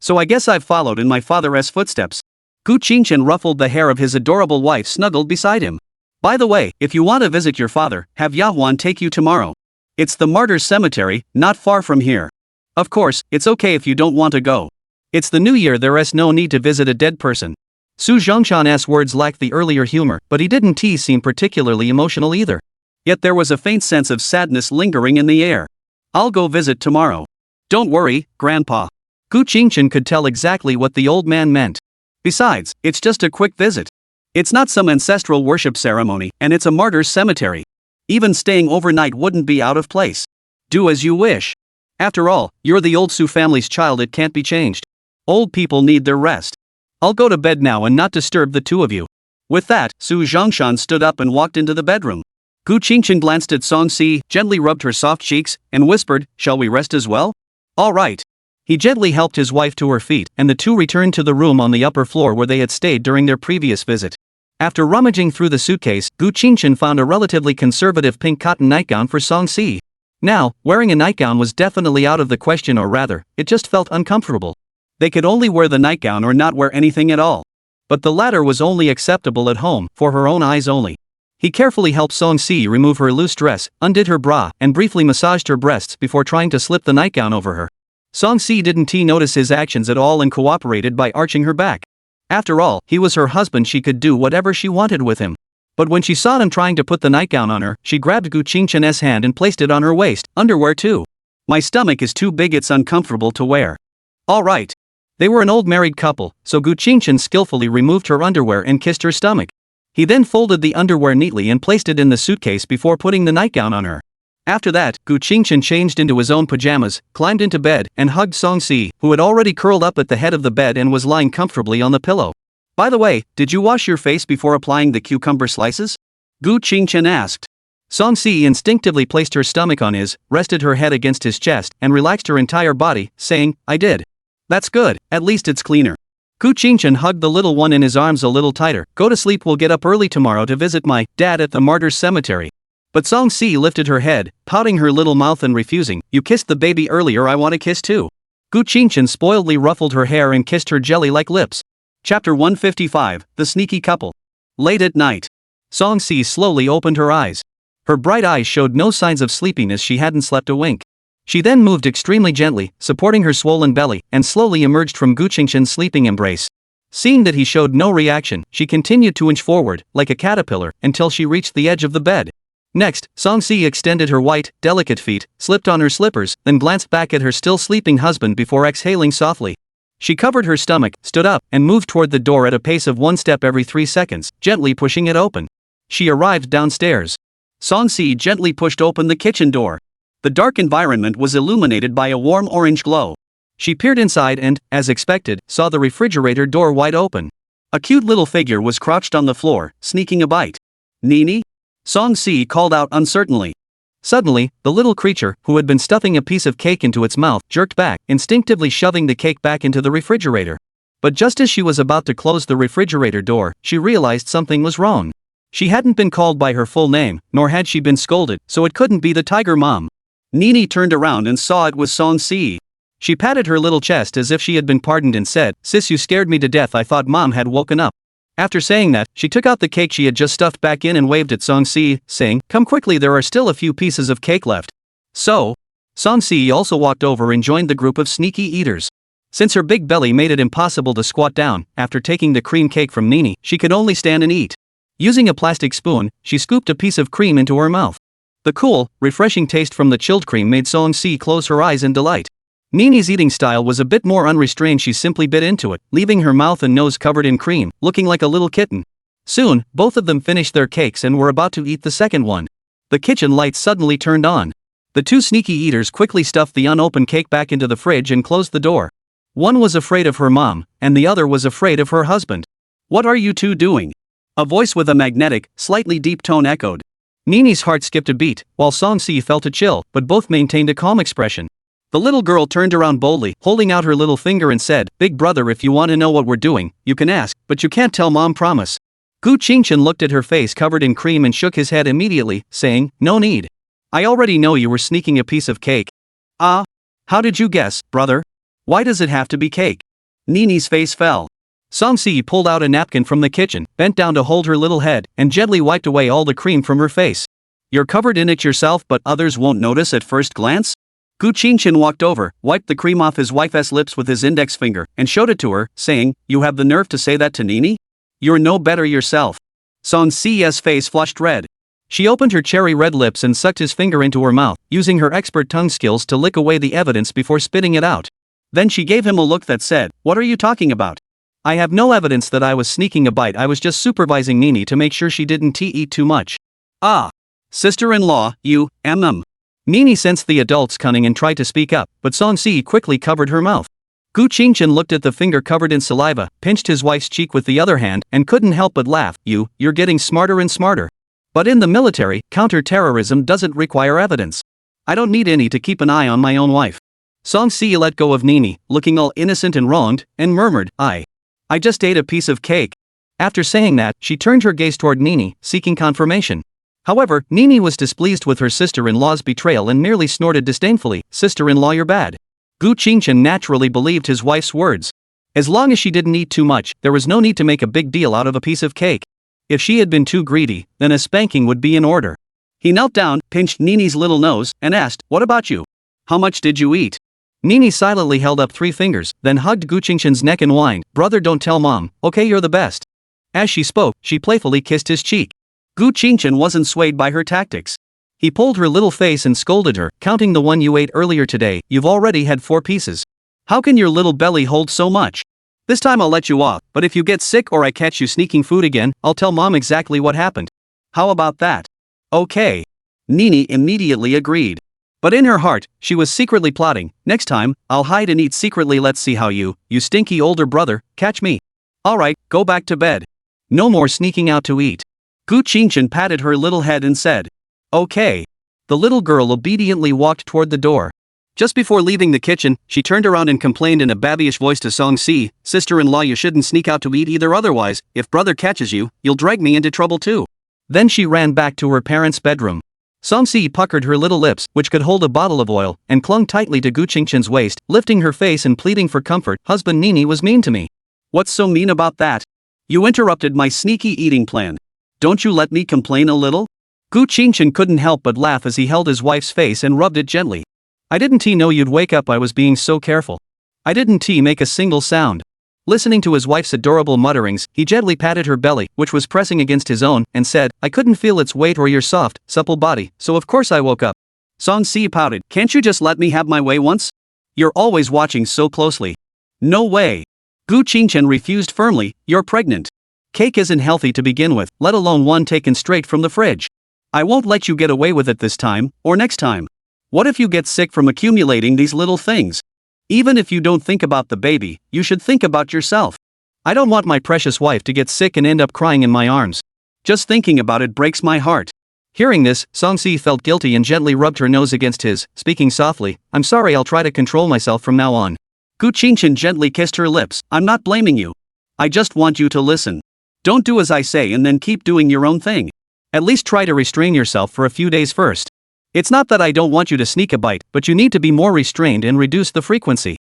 So I guess I've followed in my father's footsteps." Gu Qingchen ruffled the hair of his adorable wife snuggled beside him. "By the way, if you want to visit your father, have Yahwan take you tomorrow. It's the Martyrs' Cemetery, not far from here. Of course, it's okay if you don't want to go. It's the new year, there's no need to visit a dead person." Su Zhongshan's words lacked the earlier humor, but he didn't seem particularly emotional either. Yet there was a faint sense of sadness lingering in the air. "I'll go visit tomorrow. Don't worry, Grandpa." Gu Qingchen could tell exactly what the old man meant. Besides, it's just a quick visit. It's not some ancestral worship ceremony, and it's a martyr's cemetery. Even staying overnight wouldn't be out of place. Do as you wish. After all, you're the old Su family's child, it can't be changed. Old people need their rest. I'll go to bed now and not disturb the two of you." With that, Su Zhongshan stood up and walked into the bedroom. Gu Qingchen glanced at Song Si, gently rubbed her soft cheeks, and whispered, "Shall we rest as well?" "All right." He gently helped his wife to her feet, and the two returned to the room on the upper floor where they had stayed during their previous visit. After rummaging through the suitcase, Gu Qingchen found a relatively conservative pink cotton nightgown for Song Si. Now, wearing a nightgown was definitely out of the question, or rather, it just felt uncomfortable. They could only wear the nightgown or not wear anything at all. But the latter was only acceptable at home, for her own eyes only. He carefully helped Song Si remove her loose dress, undid her bra, and briefly massaged her breasts before trying to slip the nightgown over her. Song Si didn't notice his actions at all and cooperated by arching her back. After all, he was her husband, she could do whatever she wanted with him. But when she saw him trying to put the nightgown on her, she grabbed Gu Qingchen's hand and placed it on her waist. "Underwear too. My stomach is too big, it's uncomfortable to wear." "All right." They were an old married couple, so Gu Qingchen skillfully removed her underwear and kissed her stomach. He then folded the underwear neatly and placed it in the suitcase before putting the nightgown on her. After that, Gu Qingchen changed into his own pajamas, climbed into bed, and hugged Song Si, who had already curled up at the head of the bed and was lying comfortably on the pillow. "By the way, did you wash your face before applying the cucumber slices?" Gu Qingchen asked. Song Si instinctively placed her stomach on his, rested her head against his chest, and relaxed her entire body, saying, "I did." "That's good, at least it's cleaner." Gu Qingchen hugged the little one in his arms a little tighter. "Go to sleep, we'll get up early tomorrow to visit my dad at the Martyrs' Cemetery." But Song Si lifted her head, pouting her little mouth and refusing. "You kissed the baby earlier, I want a kiss too." Gu Qingchen spoiledly ruffled her hair and kissed her jelly-like lips. Chapter 155, The Sneaky Couple. Late at night. Song Si slowly opened her eyes. Her bright eyes showed no signs of sleepiness, she hadn't slept a wink. She then moved extremely gently, supporting her swollen belly, and slowly emerged from Gu Qingchen's sleeping embrace. Seeing that he showed no reaction, she continued to inch forward, like a caterpillar, until she reached the edge of the bed. Next, Song-si extended her white, delicate feet, slipped on her slippers, then glanced back at her still sleeping husband before exhaling softly. She covered her stomach, stood up, and moved toward the door at a pace of 1 step every 3 seconds, gently pushing it open. She arrived downstairs. Song-si gently pushed open the kitchen door. The dark environment was illuminated by a warm orange glow. She peered inside and, as expected, saw the refrigerator door wide open. A cute little figure was crouched on the floor, sneaking a bite. "Nini?" Song-si called out uncertainly. Suddenly, the little creature, who had been stuffing a piece of cake into its mouth, jerked back, instinctively shoving the cake back into the refrigerator. But just as she was about to close the refrigerator door, she realized something was wrong. She hadn't been called by her full name, nor had she been scolded, so it couldn't be the tiger mom. Nini turned around and saw it was Song-si. She patted her little chest as if she had been pardoned and said, "Sis, you scared me to death. I thought mom had woken up." After saying that, she took out the cake she had just stuffed back in and waved at Song-si, saying, "Come quickly, there are still a few pieces of cake left." So, Song-si also walked over and joined the group of sneaky eaters. Since her big belly made it impossible to squat down, after taking the cream cake from Nini, she could only stand and eat. Using a plastic spoon, she scooped a piece of cream into her mouth. The cool, refreshing taste from the chilled cream made Song-si close her eyes in delight. Nini's eating style was a bit more unrestrained. She simply bit into it, leaving her mouth and nose covered in cream, looking like a little kitten. Soon, both of them finished their cakes and were about to eat the second one. The kitchen lights suddenly turned on. The two sneaky eaters quickly stuffed the unopened cake back into the fridge and closed the door. One was afraid of her mom, and the other was afraid of her husband. "What are you two doing?" A voice with a magnetic, slightly deep tone echoed. Nini's heart skipped a beat, while Song-si felt a chill, but both maintained a calm expression. The little girl turned around boldly, holding out her little finger and said, "Big brother, if you want to know what we're doing, you can ask, but you can't tell mom, promise." Gu Qingchen looked at her face covered in cream and shook his head immediately, saying, "No need. I already know you were sneaking a piece of cake." "Ah? How did you guess, brother? Why does it have to be cake?" Nini's face fell. Song-si pulled out a napkin from the kitchen, bent down to hold her little head, and gently wiped away all the cream from her face. "You're covered in it yourself, but others won't notice at first glance?" Gu Qingchen walked over, wiped the cream off his wife's lips with his index finger, and showed it to her, saying, "You have the nerve to say that to Nini? You're no better yourself." Song-si's face flushed red. She opened her cherry-red lips and sucked his finger into her mouth, using her expert tongue skills to lick away the evidence before spitting it out. Then she gave him a look that said, "What are you talking about? I have no evidence that I was sneaking a bite. I was just supervising Nini to make sure she didn't eat too much." "Ah. Sister-in-law, you, Nini sensed the adult's cunning and tried to speak up, but Song-si quickly covered her mouth. Gu Qingchen looked at the finger covered in saliva, pinched his wife's cheek with the other hand, and couldn't help but laugh. You're getting smarter and smarter. But in the military, counter-terrorism doesn't require evidence. I don't need any to keep an eye on my own wife." Song-si let go of Nini, looking all innocent and wronged, and murmured, I just ate a piece of cake." After saying that, she turned her gaze toward Nini, seeking confirmation. However, Nini was displeased with her sister-in-law's betrayal and merely snorted disdainfully, "Sister-in-law, you're bad." Gu Qingchen naturally believed his wife's words. As long as she didn't eat too much, there was no need to make a big deal out of a piece of cake. If she had been too greedy, then a spanking would be in order. He knelt down, pinched Nini's little nose, and asked, "What about you? How much did you eat?" Nini silently held up 3 fingers, then hugged Gu Qingchen's neck and whined, "Brother, don't tell mom, okay, you're the best." As she spoke, she playfully kissed his cheek. Gu Qingchen wasn't swayed by her tactics. He pulled her little face and scolded her, "Counting the one you ate earlier today, you've already had 4 pieces. How can your little belly hold so much? This time I'll let you off, but if you get sick or I catch you sneaking food again, I'll tell mom exactly what happened. How about that?" "Okay." Nini immediately agreed. But in her heart, she was secretly plotting, "Next time, I'll hide and eat secretly. Let's see how you stinky older brother, catch me. Alright, go back to bed. No more sneaking out to eat." Gu Qingchen patted her little head and said, "Okay." The little girl obediently walked toward the door. Just before leaving the kitchen, she turned around and complained in a babyish voice to Song-si, "Sister-in-law, you shouldn't sneak out to eat either, otherwise, if brother catches you, you'll drag me into trouble too." Then she ran back to her parents' bedroom. Song-si puckered her little lips, which could hold a bottle of oil, and clung tightly to Gu Qingchen's waist, lifting her face and pleading for comfort. "Husband, Nini was mean to me." "What's so mean about that? You interrupted my sneaky eating plan. Don't you let me complain a little?" Gu Qingchen couldn't help but laugh as he held his wife's face and rubbed it gently. "I didn't know you'd wake up. I was being so careful. I didn't make a single sound." Listening to his wife's adorable mutterings, he gently patted her belly, which was pressing against his own, and said, I couldn't feel its weight or your soft, supple body, so of course I woke up. Song-si pouted, can't you just let me have my way once? You're always watching so closely. No way. Gu Qingchen refused firmly, you're pregnant. Cake isn't healthy to begin with, let alone one taken straight from the fridge. I won't let you get away with it this time, or next time. What if you get sick from accumulating these little things? Even if you don't think about the baby, you should think about yourself. I don't want my precious wife to get sick and end up crying in my arms. Just thinking about it breaks my heart. Hearing this, Song-si felt guilty and gently rubbed her nose against his, speaking softly, I'm sorry, I'll try to control myself from now on. Gu Qingchen gently kissed her lips, I'm not blaming you. I just want you to listen. Don't do as I say and then keep doing your own thing. At least try to restrain yourself for a few days first. It's not that I don't want you to sneak a bite, but you need to be more restrained and reduce the frequency.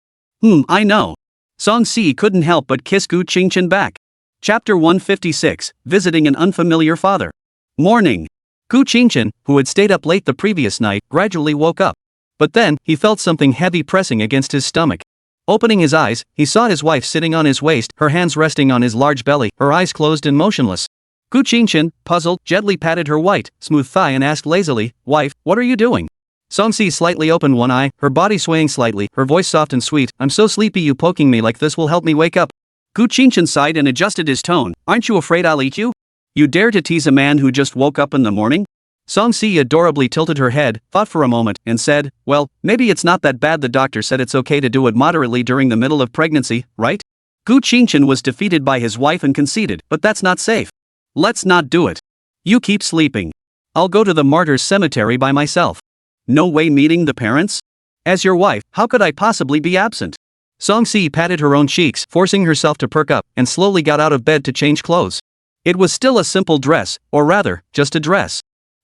I know. Song-si couldn't help but kiss Gu Qingchen back. Chapter 156, Visiting an Unfamiliar Father. Morning. Gu Qingchen, who had stayed up late the previous night, gradually woke up. But then, he felt something heavy pressing against his stomach. Opening his eyes, he saw his wife sitting on his waist, her hands resting on his large belly, her eyes closed and motionless. Gu Qingchen, puzzled, gently patted her white, smooth thigh and asked lazily, Wife, what are you doing? Song-si slightly opened one eye, her body swaying slightly, her voice soft and sweet, I'm so sleepy, you poking me like this will help me wake up. Gu Qingchen sighed and adjusted his tone, aren't you afraid I'll eat you? You dare to tease a man who just woke up in the morning? Song-si adorably tilted her head, thought for a moment, and said, well, maybe it's not that bad, the doctor said it's okay to do it moderately during the middle of pregnancy, right? Gu Qingchen was defeated by his wife and conceded, but that's not safe. Let's not do it. You keep sleeping. I'll go to the martyrs' cemetery by myself. No way meeting the parents? As your wife, how could I possibly be absent? Song-si patted her own cheeks, forcing herself to perk up, and slowly got out of bed to change clothes. It was still a simple dress, or rather, just a dress.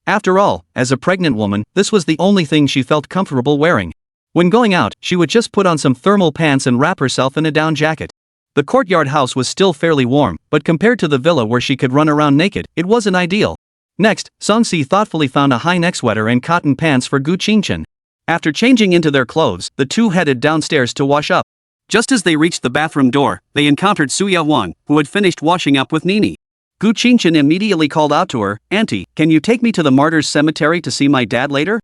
After all, as a pregnant woman, this was the only thing she felt comfortable wearing. When going out, she would just put on some thermal pants and wrap herself in a down jacket. The courtyard house was still fairly warm, but compared to the villa where she could run around naked, it wasn't ideal. Next, Song-si thoughtfully found a high neck sweater and cotton pants for Gu Qingchen. After changing into their clothes, the two headed downstairs to wash up. Just as they reached the bathroom door, they encountered Suya-won, who had finished washing up with Nini. Gu Qingchen immediately called out to her, Auntie, can you take me to the martyrs' cemetery to see my dad later?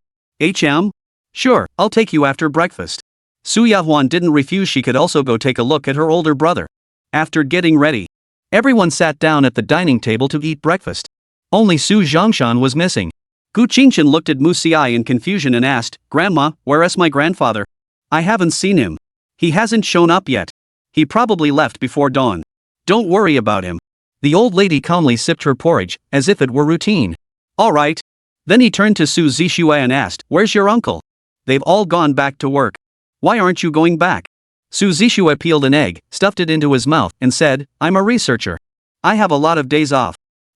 Sure, I'll take you after breakfast. Suya-won didn't refuse, she could also go take a look at her older brother. After getting ready, everyone sat down at the dining table to eat breakfast. Only Su Zhongshan was missing. Gu Qingchen looked at Mu Xiai in confusion and asked, Grandma, where is my grandfather? I haven't seen him. He hasn't shown up yet. He probably left before dawn. Don't worry about him. The old lady calmly sipped her porridge, as if it were routine. All right. Then he turned to Su Zixue and asked, where's your uncle? They've all gone back to work. Why aren't you going back? Su Zixue peeled an egg, stuffed it into his mouth, and said, I'm a researcher. I have a lot of days off.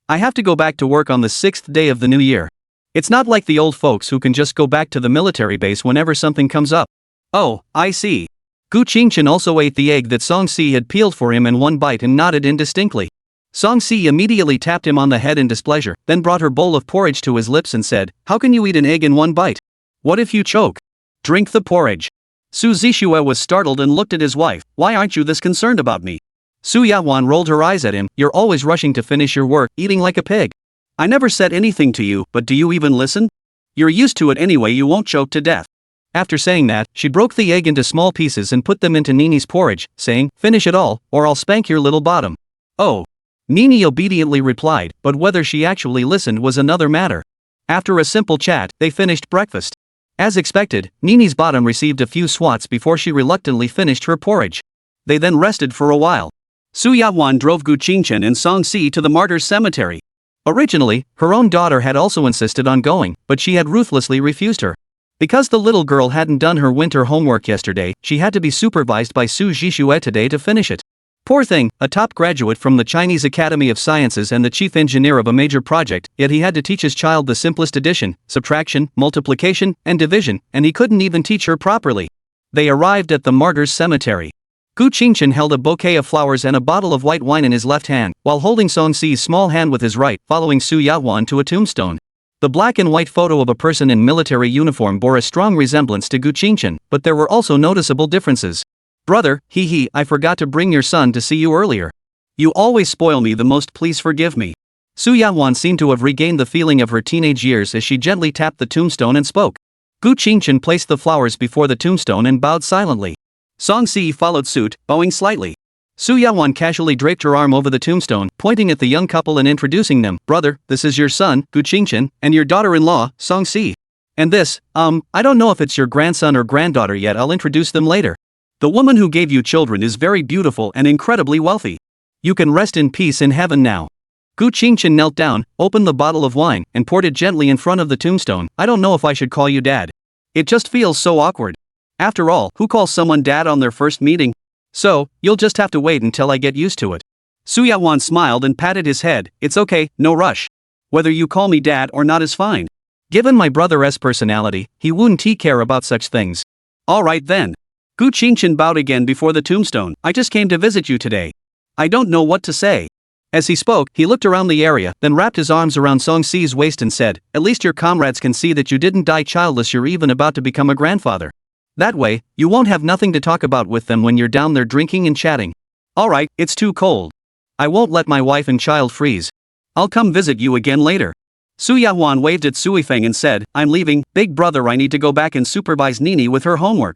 I have to go back to work on the 6th day of the new year. It's not like the old folks who can just go back to the military base whenever something comes up. Oh, I see. Gu Qingchen also ate the egg that Song-si had peeled for him in one bite and nodded indistinctly. Song-si immediately tapped him on the head in displeasure, then brought her bowl of porridge to his lips and said, how can you eat an egg in one bite? What if you choke? Drink the porridge. Su Zixue was startled and looked at his wife, why aren't you this concerned about me? Suya-won rolled her eyes at him, you're always rushing to finish your work, eating like a pig. I never said anything to you, but do you even listen? You're used to it anyway, you won't choke to death. After saying that, she broke the egg into small pieces and put them into Nini's porridge, saying, finish it all, or I'll spank your little bottom. Oh. Nini obediently replied, but whether she actually listened was another matter. After a simple chat, they finished breakfast. As expected, Nini's bottom received a few swats before she reluctantly finished her porridge. They then rested for a while. Suya-won drove Gu Qingchen and Song-si to the martyrs' cemetery. Originally, her own daughter had also insisted on going, but she had ruthlessly refused her. Because the little girl hadn't done her winter homework yesterday, she had to be supervised by Su Zixue today to finish it. Poor thing, a top graduate from the Chinese Academy of Sciences and the chief engineer of a major project, yet he had to teach his child the simplest addition, subtraction, multiplication, and division, and he couldn't even teach her properly. They arrived at the martyrs' cemetery. Gu Qingchen held a bouquet of flowers and a bottle of white wine in his left hand, while holding Song-si's small hand with his right, following Suya-won to a tombstone. The black and white photo of a person in military uniform bore a strong resemblance to Gu Qingchen, but there were also noticeable differences. Brother, hee hee, I forgot to bring your son to see you earlier. You always spoil me the most, please forgive me. Su Yahwan seemed to have regained the feeling of her teenage years as she gently tapped the tombstone and spoke. Gu Qingchen placed the flowers before the tombstone and bowed silently. Song Si followed suit, bowing slightly. Su Yahwan casually draped her arm over the tombstone, pointing at the young couple and introducing them. Brother, this is your son, Gu Qingchen, and your daughter-in-law, Song Si. And this, I don't know if it's your grandson or granddaughter yet, I'll introduce them later. The woman who gave you children is very beautiful and incredibly wealthy. You can rest in peace in heaven now. Gu Qingchen knelt down, opened the bottle of wine, and poured it gently in front of the tombstone. I don't know if I should call you dad. It just feels so awkward. After all, who calls someone dad on their first meeting? So, you'll just have to wait until I get used to it. Su Yahwan smiled and patted his head. It's okay, no rush. Whether you call me dad or not is fine. Given my brother's personality, he wouldn't care about such things. Alright then. Gu Qingchen bowed again before the tombstone. I just came to visit you today. I don't know what to say. As he spoke, he looked around the area, then wrapped his arms around Song Si's waist and said, at least your comrades can see that you didn't die childless, you're even about to become a grandfather. That way, you won't have nothing to talk about with them when you're down there drinking and chatting. Alright, it's too cold. I won't let my wife and child freeze. I'll come visit you again later. Su Yahwan waved at Sui Feng and said, I'm leaving, big brother, I need to go back and supervise Nini with her homework.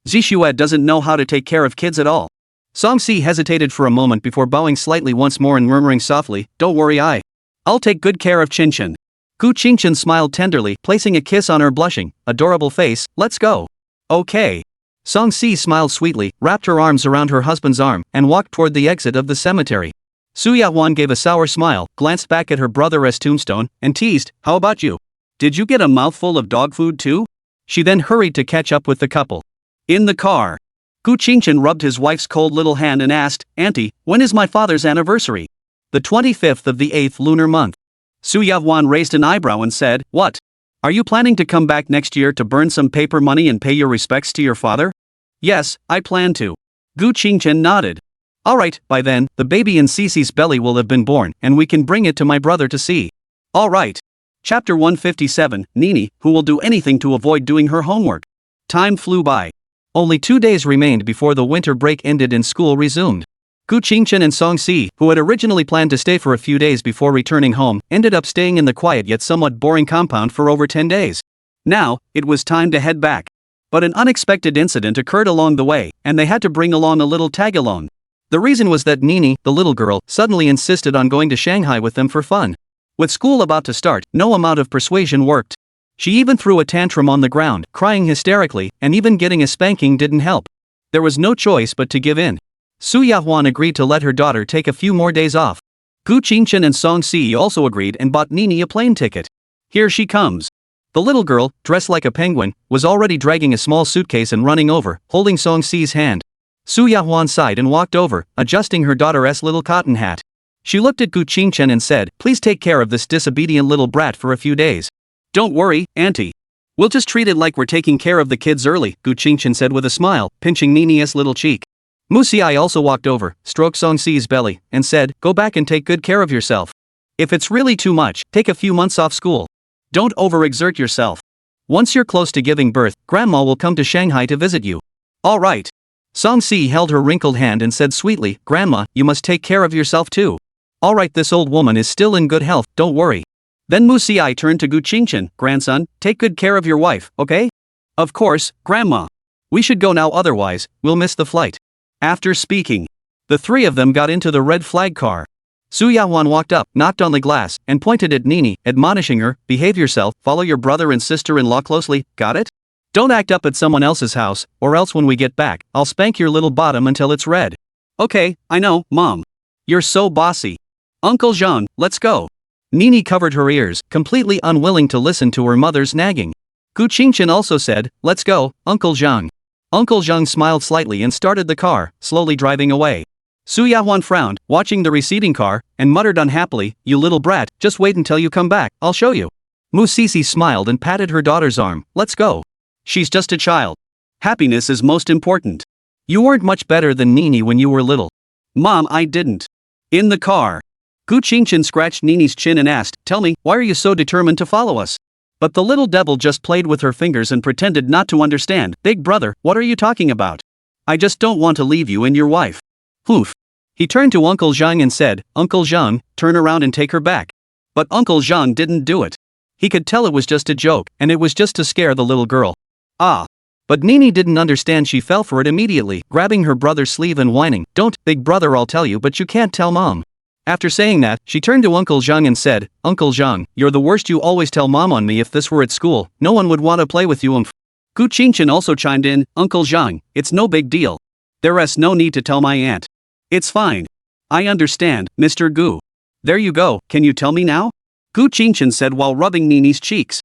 Zixue doesn't know how to take care of kids at all. Song Si hesitated for a moment before bowing slightly once more and murmuring softly, don't worry, I'll take good care of Qingchen. Gu Qingchen smiled tenderly, placing a kiss on her blushing, adorable face. Let's go. Okay. Song Si smiled sweetly, wrapped her arms around her husband's arm, and walked toward the exit of the cemetery. Su Yahwan gave a sour smile, glanced back at her brother's tombstone, and teased, how about you? Did you get a mouthful of dog food too? She then hurried to catch up with the couple. In the car. Gu Qingchen rubbed his wife's cold little hand and asked, Auntie, when is my father's anniversary? The 25th of the 8th lunar month. Su Yahwan raised an eyebrow and said, what? Are you planning to come back next year to burn some paper money and pay your respects to your father? Yes, I plan to. Gu Qingchen nodded. Alright, by then, the baby in Cece's belly will have been born, and we can bring it to my brother to see. Alright. Chapter 157, Nini, who will do anything to avoid doing her homework. Time flew by. Only 2 days remained before the winter break ended and school resumed. Gu Qingchen and Song Si, who had originally planned to stay for a few days before returning home, ended up staying in the quiet yet somewhat boring compound for over 10 days. Now, it was time to head back. But an unexpected incident occurred along the way, and they had to bring along a little tag-along. The reason was that Nini, the little girl, suddenly insisted on going to Shanghai with them for fun. With school about to start, no amount of persuasion worked. She even threw a tantrum on the ground, crying hysterically, and even getting a spanking didn't help. There was no choice but to give in. Su Yahwan agreed to let her daughter take a few more days off. Gu Qingchen and Song Si also agreed and bought Nini a plane ticket. Here she comes. The little girl, dressed like a penguin, was already dragging a small suitcase and running over, holding Song Si's hand. Su Yahwan sighed and walked over, adjusting her daughter's little cotton hat. She looked at Gu Qingchen and said, please take care of this disobedient little brat for a few days. Don't worry, Auntie. We'll just treat it like we're taking care of the kids early, Gu Qingchen said with a smile, pinching Nini's little cheek. Musiai also walked over, stroked Song Si's belly, and said, go back and take good care of yourself. If it's really too much, take a few months off school. Don't overexert yourself. Once you're close to giving birth, Grandma will come to Shanghai to visit you. Alright. Song Si held her wrinkled hand and said sweetly, Grandma, you must take care of yourself too. Alright, this old woman is still in good health, don't worry. Then Musiai turned to Gu Qingchen, grandson, take good care of your wife, okay? Of course, Grandma. We should go now, otherwise, we'll miss the flight. After speaking, the three of them got into the red flag car. Su Yahwan walked up, knocked on the glass, and pointed at Nini, admonishing her, behave yourself, follow your brother and sister-in-law closely, got it? Don't act up at someone else's house, or else when we get back, I'll spank your little bottom until it's red. Okay, I know, Mom. You're so bossy. Uncle Zhang, let's go. Nini covered her ears, completely unwilling to listen to her mother's nagging. Gu Qingchen also said, let's go, Uncle Zhang. Uncle Zhang smiled slightly and started the car, slowly driving away. Su Yahwan frowned, watching the receding car, and muttered unhappily, you little brat, just wait until you come back, I'll show you. Mu Sisi smiled and patted her daughter's arm, let's go. She's just a child. Happiness is most important. You weren't much better than Nini when you were little. Mom, I didn't. In the car. Gu Qingchen scratched Nini's chin and asked, tell me, why are you so determined to follow us? But the little devil just played with her fingers and pretended not to understand. Big brother, what are you talking about? I just don't want to leave you and your wife. Oof. He turned to Uncle Zhang and said, Uncle Zhang, turn around and take her back. But Uncle Zhang didn't do it. He could tell it was just a joke, and it was just to scare the little girl. Ah. But Nini didn't understand. She fell for it immediately, grabbing her brother's sleeve and whining, Don't, big brother, I'll tell you, but you can't tell mom. After saying that, she turned to Uncle Zhang and said, Uncle Zhang, you're the worst. You always tell mom on me. If this were at school, no one would want to play with you. Gu Qingchen also chimed in, Uncle Zhang, it's no big deal. There's no need to tell my aunt. It's fine. I understand, Mr. Gu. There you go, can you tell me now? Gu Qingchen said while rubbing Nini's cheeks.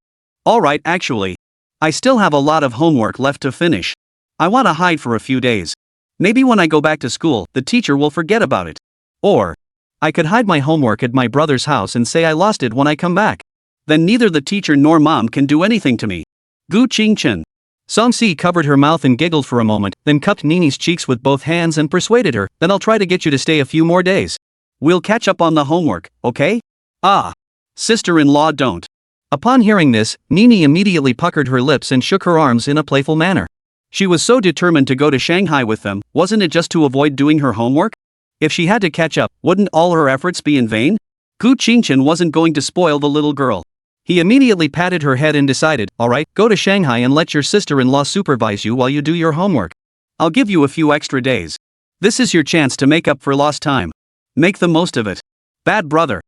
Alright, actually. I still have a lot of homework left to finish. I want to hide for a few days. Maybe when I go back to school, the teacher will forget about it. Or I could hide my homework at my brother's house and say I lost it when I come back. Then neither the teacher nor mom can do anything to me. Gu Qingchen. Songsi covered her mouth and giggled for a moment, then cupped Nini's cheeks with both hands and persuaded her, Then I'll try to get you to stay a few more days. We'll catch up on the homework, okay? Ah. Sister-in-law don't. Upon hearing this, Nini immediately puckered her lips and shook her arms in a playful manner. She was so determined to go to Shanghai with them, wasn't it just to avoid doing her homework? If she had to catch up, wouldn't all her efforts be in vain? Gu Qingchen wasn't going to spoil the little girl. He immediately patted her head and decided, Alright, go to Shanghai and let your sister-in-law supervise you while you do your homework. I'll give you a few extra days. This is your chance to make up for lost time. Make the most of it. Bad brother.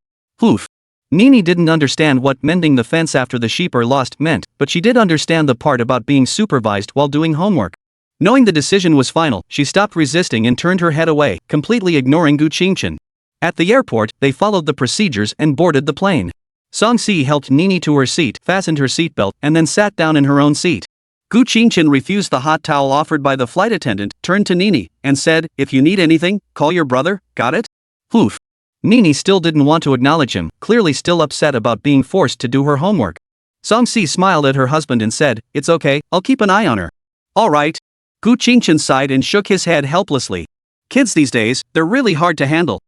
Oof. Nini didn't understand what mending the fence after the sheep are lost meant, but she did understand the part about being supervised while doing homework. Knowing the decision was final, she stopped resisting and turned her head away, completely ignoring Gu Qingchen. At the airport, they followed the procedures and boarded the plane. Songsi helped Nini to her seat, fastened her seatbelt, and then sat down in her own seat. Gu Qingchen refused the hot towel offered by the flight attendant, turned to Nini, and said, If you need anything, call your brother, got it? Oof. Nini still didn't want to acknowledge him, clearly still upset about being forced to do her homework. Songsi smiled at her husband and said, It's okay, I'll keep an eye on her. Alright. Gu Qingchen sighed and shook his head helplessly. Kids these days, they're really hard to handle.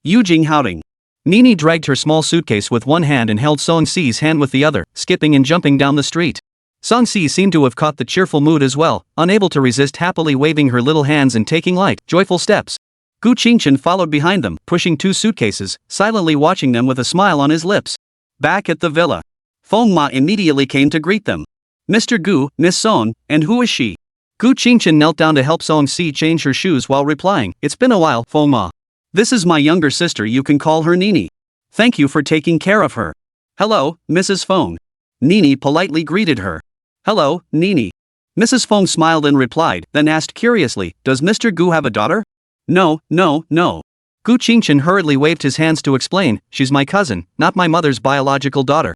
Yujing Houting. Nini dragged her small suitcase with one hand and held Songsi's hand with the other, skipping and jumping down the street. Songsi seemed to have caught the cheerful mood as well, unable to resist happily waving her little hands and taking light, joyful steps. Gu Qingchen followed behind them, pushing 2 suitcases, silently watching them with a smile on his lips. Back at the villa, Feng Ma immediately came to greet them. Mr. Gu, Miss Song, and who is she? Gu Qingchen knelt down to help Songsi change her shoes while replying, It's been a while, Feng Ma. This is my younger sister, you can call her Nini. Thank you for taking care of her. Hello, Mrs. Feng. Nini politely greeted her. Hello, Nini. Mrs. Feng smiled and replied, then asked curiously, Does Mr. Gu have a daughter? No. Gu Qingchen hurriedly waved his hands to explain, She's my cousin, not my mother's biological daughter.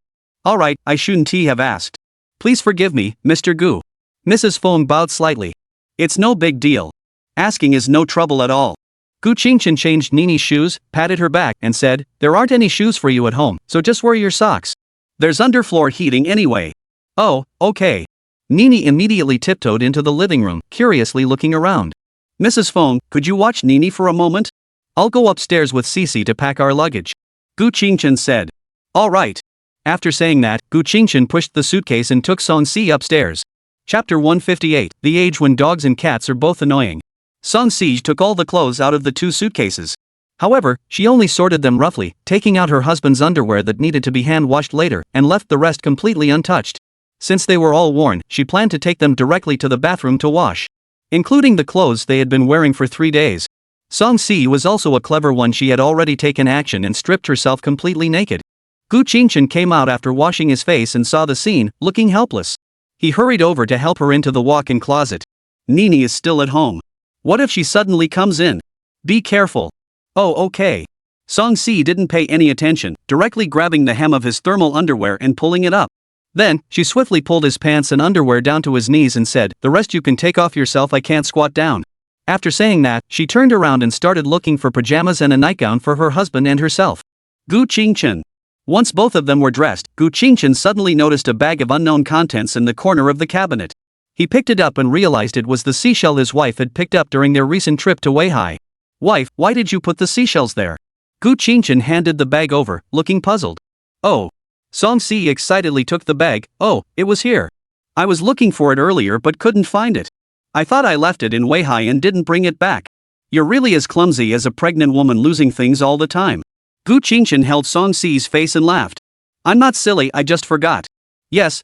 Alright, I shouldn't have asked. Please forgive me, Mr. Gu. Mrs. Feng bowed slightly. It's no big deal. Asking is no trouble at all. Gu Qingchen changed Nini's shoes, patted her back, and said, There aren't any shoes for you at home, so just wear your socks. There's underfloor heating anyway. Oh, okay. Nini immediately tiptoed into the living room, curiously looking around. Mrs. Feng, could you watch Nini for a moment? I'll go upstairs with Cici to pack our luggage. Gu Qingchen said. All right. After saying that, Gu Qingchen pushed the suitcase and took Songsi upstairs. Chapter 158, The Age When Dogs and Cats Are Both Annoying. Songsi took all the clothes out of the 2 suitcases. However, she only sorted them roughly, taking out her husband's underwear that needed to be hand-washed later, and left the rest completely untouched. Since they were all worn, she planned to take them directly to the bathroom to wash. Including the clothes they had been wearing for 3 days. Songsi was also a clever one. She had already taken action and stripped herself completely naked. Gu Qingchen came out after washing his face and saw the scene, looking helpless. He hurried over to help her into the walk-in closet. Nini is still at home. What if she suddenly comes in? Be careful. Oh, okay. Songsi didn't pay any attention, directly grabbing the hem of his thermal underwear and pulling it up. Then, she swiftly pulled his pants and underwear down to his knees and said, The rest you can take off yourself, I can't squat down. After saying that, she turned around and started looking for pajamas and a nightgown for her husband and herself. Gu Qingchen. Once both of them were dressed, Gu Qingchen suddenly noticed a bag of unknown contents in the corner of the cabinet. He picked it up and realized it was the seashell his wife had picked up during their recent trip to Weihai. Wife, why did you put the seashells there? Gu Qingchen handed the bag over, looking puzzled. Oh. Songsi excitedly took the bag. Oh, it was here. I was looking for it earlier but couldn't find it. I thought I left it in Weihai and didn't bring it back. You're really as clumsy as a pregnant woman losing things all the time. Gu Qingchen held Song Si's face and laughed. I'm not silly, I just forgot. Yes,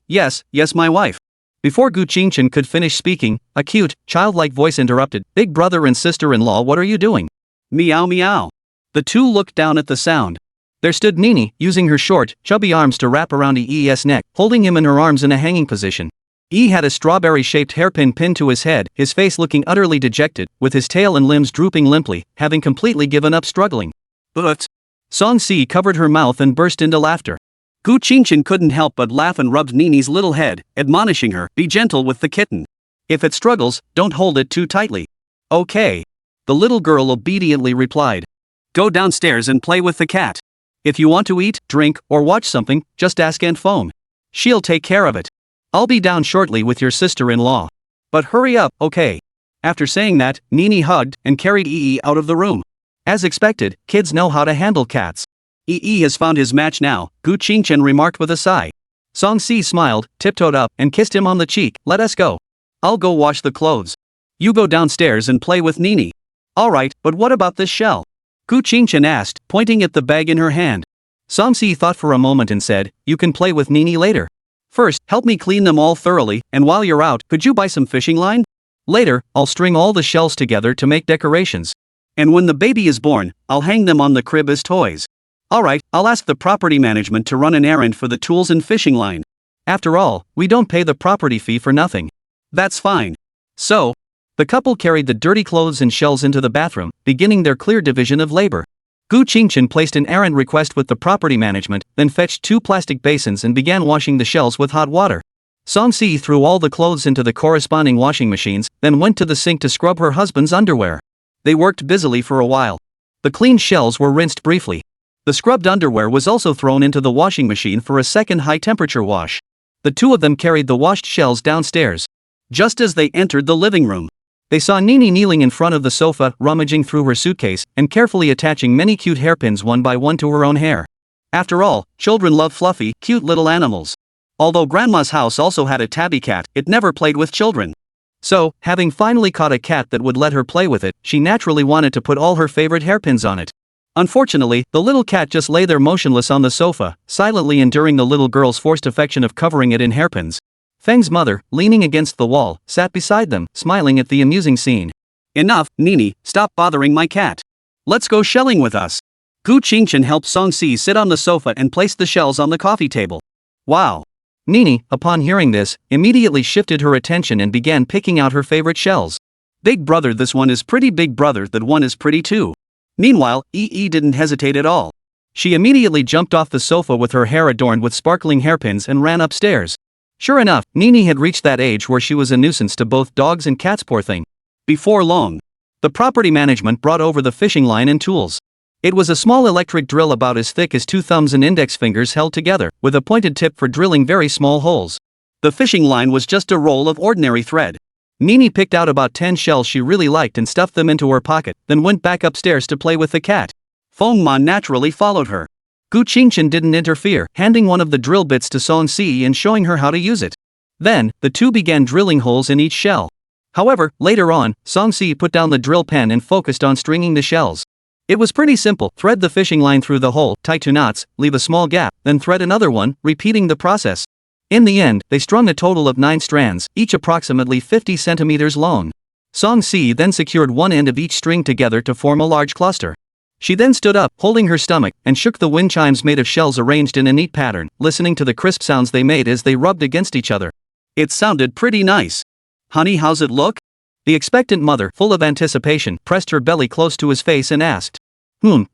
my wife. Before Gu Qingchen could finish speaking, a cute, childlike voice interrupted. Big brother and sister-in-law, what are you doing? Meow meow. The two looked down at the sound. There stood Nini, using her short, chubby arms to wrap around E's neck, holding him in her arms in a hanging position. E had a strawberry-shaped hairpin pinned to his head, his face looking utterly dejected, with his tail and limbs drooping limply, having completely given up struggling. But Song Si covered her mouth and burst into laughter. Gu Qingchen couldn't help but laugh and rubbed Nini's little head, admonishing her, be gentle with the kitten. If it struggles, don't hold it too tightly. Okay. The little girl obediently replied. Go downstairs and play with the cat. If you want to eat, drink, or watch something, just ask Aunt Foam. She'll take care of it. I'll be down shortly with your sister-in-law. But hurry up, okay? After saying that, Nini hugged and carried Ee out of the room. As expected, kids know how to handle cats. Ee has found his match now, Gu Qingchen remarked with a sigh. Song Si smiled, tiptoed up, and kissed him on the cheek. Let us go. I'll go wash the clothes. You go downstairs and play with Nini. Alright, but what about this shell? Gu Qingchen asked, pointing at the bag in her hand. Song Si thought for a moment and said, you can play with Nini later. First, help me clean them all thoroughly, and while you're out, could you buy some fishing line? Later, I'll string all the shells together to make decorations. And when the baby is born, I'll hang them on the crib as toys. Alright, I'll ask the property management to run an errand for the tools and fishing line. After all, we don't pay the property fee for nothing. That's fine. So, the couple carried the dirty clothes and shells into the bathroom, beginning their clear division of labor. Gu Qingchen placed an errand request with the property management, then fetched 2 plastic basins and began washing the shells with hot water. Song Si threw all the clothes into the corresponding washing machines, then went to the sink to scrub her husband's underwear. They worked busily for a while. The clean shells were rinsed briefly. The scrubbed underwear was also thrown into the washing machine for a second high-temperature wash. The two of them carried the washed shells downstairs. Just as they entered the living room, they saw Nini kneeling in front of the sofa, rummaging through her suitcase, and carefully attaching many cute hairpins one by one to her own hair. After all, children love fluffy, cute little animals. Although Grandma's house also had a tabby cat, it never played with children. So, having finally caught a cat that would let her play with it, she naturally wanted to put all her favorite hairpins on it. Unfortunately, the little cat just lay there motionless on the sofa, silently enduring the little girl's forced affection of covering it in hairpins. Feng's mother, leaning against the wall, sat beside them, smiling at the amusing scene. Enough, Nini, stop bothering my cat. Let's go shelling with us. Gu Qingchen helped Song Si sit on the sofa and placed the shells on the coffee table. Wow. Nini, upon hearing this, immediately shifted her attention and began picking out her favorite shells. Big brother, this one is pretty. Big brother, that one is pretty too. Meanwhile, Ee didn't hesitate at all. She immediately jumped off the sofa with her hair adorned with sparkling hairpins and ran upstairs. Sure enough, Nini had reached that age where she was a nuisance to both dogs and cats, poor thing. Before long, the property management brought over the fishing line and tools. It was a small electric drill about as thick as 2 thumbs and index fingers held together, with a pointed tip for drilling very small holes. The fishing line was just a roll of ordinary thread. Nini picked out about 10 shells she really liked and stuffed them into her pocket, then went back upstairs to play with the cat. Feng Ma naturally followed her. Gu Qingchen didn't interfere, handing one of the drill bits to Song Si and showing her how to use it. Then, the two began drilling holes in each shell. However, later on, Song Si put down the drill pen and focused on stringing the shells. It was pretty simple: thread the fishing line through the hole, tie 2 knots, leave a small gap, then thread another one, repeating the process. In the end, they strung a total of 9 strands, each approximately 50 centimeters long. Song Si then secured one end of each string together to form a large cluster. She then stood up, holding her stomach, and shook the wind chimes made of shells arranged in a neat pattern, listening to the crisp sounds they made as they rubbed against each other. It sounded pretty nice. Honey, how's it look? The expectant mother, full of anticipation, pressed her belly close to his face and asked.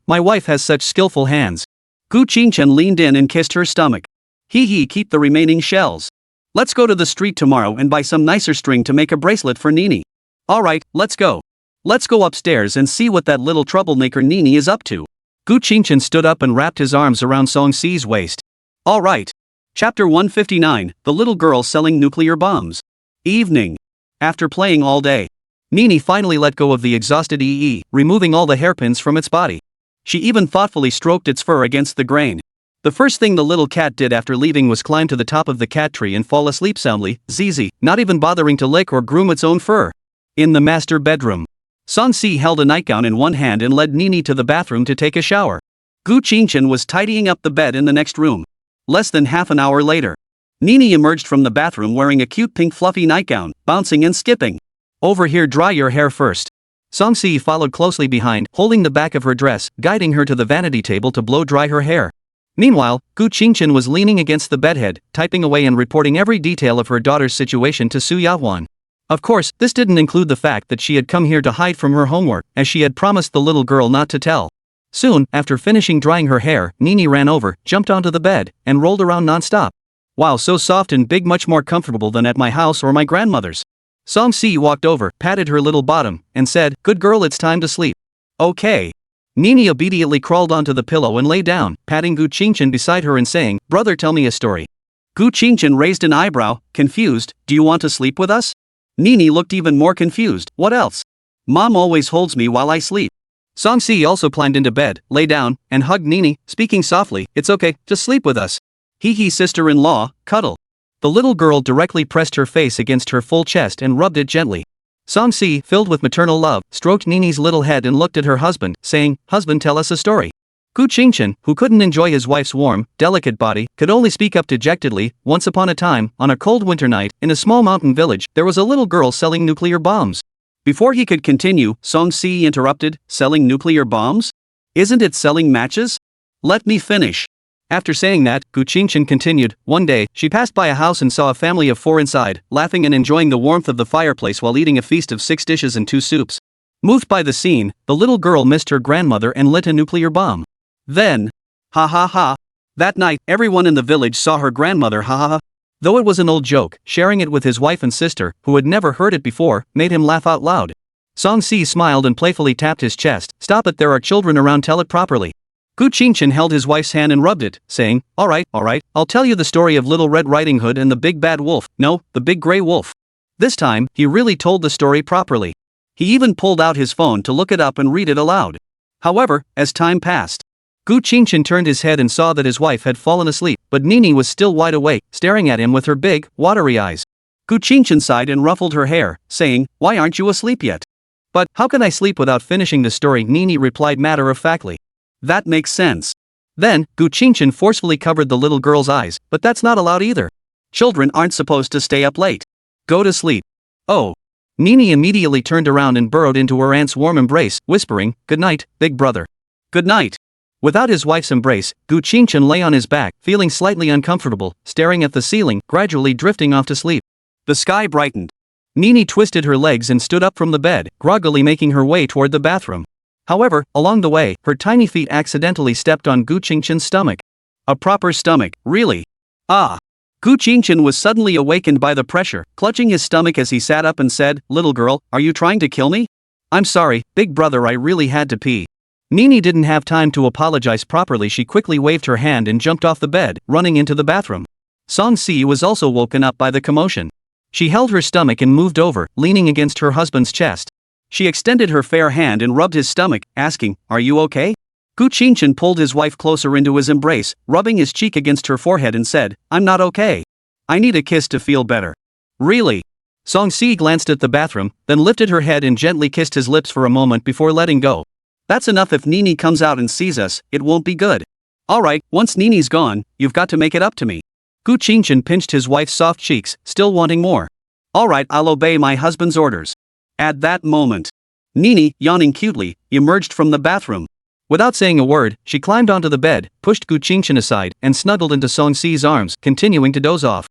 My wife has such skillful hands. Gu Qingchen leaned in and kissed her stomach. Keep the remaining shells. Let's go to the street tomorrow and buy some nicer string to make a bracelet for Nini. Alright, let's go. Let's go upstairs and see what that little troublemaker Nini is up to. Gu Qingchen stood up and wrapped his arms around Song Si's waist. Alright. Chapter 159, The Little Girl Selling Nuclear Bombs. Evening. After playing all day, Nini finally let go of the exhausted Ee, removing all the hairpins from its body. She even thoughtfully stroked its fur against the grain. The first thing the little cat did after leaving was climb to the top of the cat tree and fall asleep soundly, zzz, not even bothering to lick or groom its own fur. In the master bedroom. Song-si held a nightgown in one hand and led Nini to the bathroom to take a shower. Gu Qingchen was tidying up the bed in the next room. Less than half an hour later, Nini emerged from the bathroom wearing a cute pink fluffy nightgown, bouncing and skipping. Over here, dry your hair first. Song-si followed closely behind, holding the back of her dress, guiding her to the vanity table to blow dry her hair. Meanwhile, Gu Qingchen was leaning against the bedhead, typing away and reporting every detail of her daughter's situation to Su Yahwan. Of course, this didn't include the fact that she had come here to hide from her homework, as she had promised the little girl not to tell. Soon, after finishing drying her hair, Nini ran over, jumped onto the bed, and rolled around non-stop. Wow, so soft and big, much more comfortable than at my house or my grandmother's. Song-si walked over, patted her little bottom, and said, "Good girl, it's time to sleep." Okay. Nini obediently crawled onto the pillow and lay down, patting Gu Qingchen beside her and saying, "Brother, tell me a story." Gu Qingchen raised an eyebrow, confused. "Do you want to sleep with us?" Nini looked even more confused. "What else? Mom always holds me while I sleep." Song-si also climbed into bed, lay down, and hugged Nini, speaking softly, "It's okay, just sleep with us. Hee sister-in-law, cuddle." The little girl directly pressed her face against her full chest and rubbed it gently. Song-si, filled with maternal love, stroked Nini's little head and looked at her husband, saying, "Husband, tell us a story." Gu Qingchen, who couldn't enjoy his wife's warm, delicate body, could only speak up dejectedly. Once upon a time, on a cold winter night, in a small mountain village, there was a little girl selling nuclear bombs. Before he could continue, Song-si interrupted, "Selling nuclear bombs? Isn't it selling matches? Let me finish." After saying that, Gu Qingchen continued, "One day, she passed by a house and saw a family of 4 inside, laughing and enjoying the warmth of the fireplace while eating a feast of 6 dishes and 2 soups. Moved by the scene, the little girl missed her grandmother and lit a nuclear bomb. Then, ha ha ha. That night, everyone in the village saw her grandmother, ha ha ha." Though it was an old joke, sharing it with his wife and sister, who had never heard it before, made him laugh out loud. Song-si smiled and playfully tapped his chest. "Stop it, there are children around, tell it properly." Gu Qingchen held his wife's hand and rubbed it, saying, all right, I'll tell you the story of Little Red Riding Hood and the Big Bad Wolf, no, the Big Grey Wolf." This time, he really told the story properly. He even pulled out his phone to look it up and read it aloud. However, as time passed, Gu Qingchen turned his head and saw that his wife had fallen asleep, but Nini was still wide awake, staring at him with her big, watery eyes. Gu Qingchen sighed and ruffled her hair, saying, "Why aren't you asleep yet?" "But, how can I sleep without finishing the story?" Nini replied matter-of-factly. "That makes sense." Then, Gu Qingchen forcefully covered the little girl's eyes, "But that's not allowed either. Children aren't supposed to stay up late. Go to sleep." "Oh." Nini immediately turned around and burrowed into her aunt's warm embrace, whispering, "Good night, big brother." "Good night." Without his wife's embrace, Gu Qingchen lay on his back, feeling slightly uncomfortable, staring at the ceiling, gradually drifting off to sleep. The sky brightened. Nini twisted her legs and stood up from the bed, groggily making her way toward the bathroom. However, along the way, her tiny feet accidentally stepped on Gu Qingchen's stomach. A proper stomach, really? Ah! Gu Qingchen was suddenly awakened by the pressure, clutching his stomach as he sat up and said, "Little girl, are you trying to kill me?" "I'm sorry, big brother, I really had to pee." Nini didn't have time to apologize properly. She quickly waved her hand and jumped off the bed, running into the bathroom. Song-si was also woken up by the commotion. She held her stomach and moved over, leaning against her husband's chest. She extended her fair hand and rubbed his stomach, asking, "Are you okay?" Gu Qingchen pulled his wife closer into his embrace, rubbing his cheek against her forehead and said, "I'm not okay. I need a kiss to feel better." "Really?" Song-si glanced at the bathroom, then lifted her head and gently kissed his lips for a moment before letting go. "That's enough. If Nini comes out and sees us, it won't be good." "Alright, once Nini's gone, you've got to make it up to me." Gu Qingchen pinched his wife's soft cheeks, still wanting more. "Alright, I'll obey my husband's orders." At that moment, Nini, yawning cutely, emerged from the bathroom. Without saying a word, she climbed onto the bed, pushed Gu Qingchen aside, and snuggled into Song-si's arms, continuing to doze off.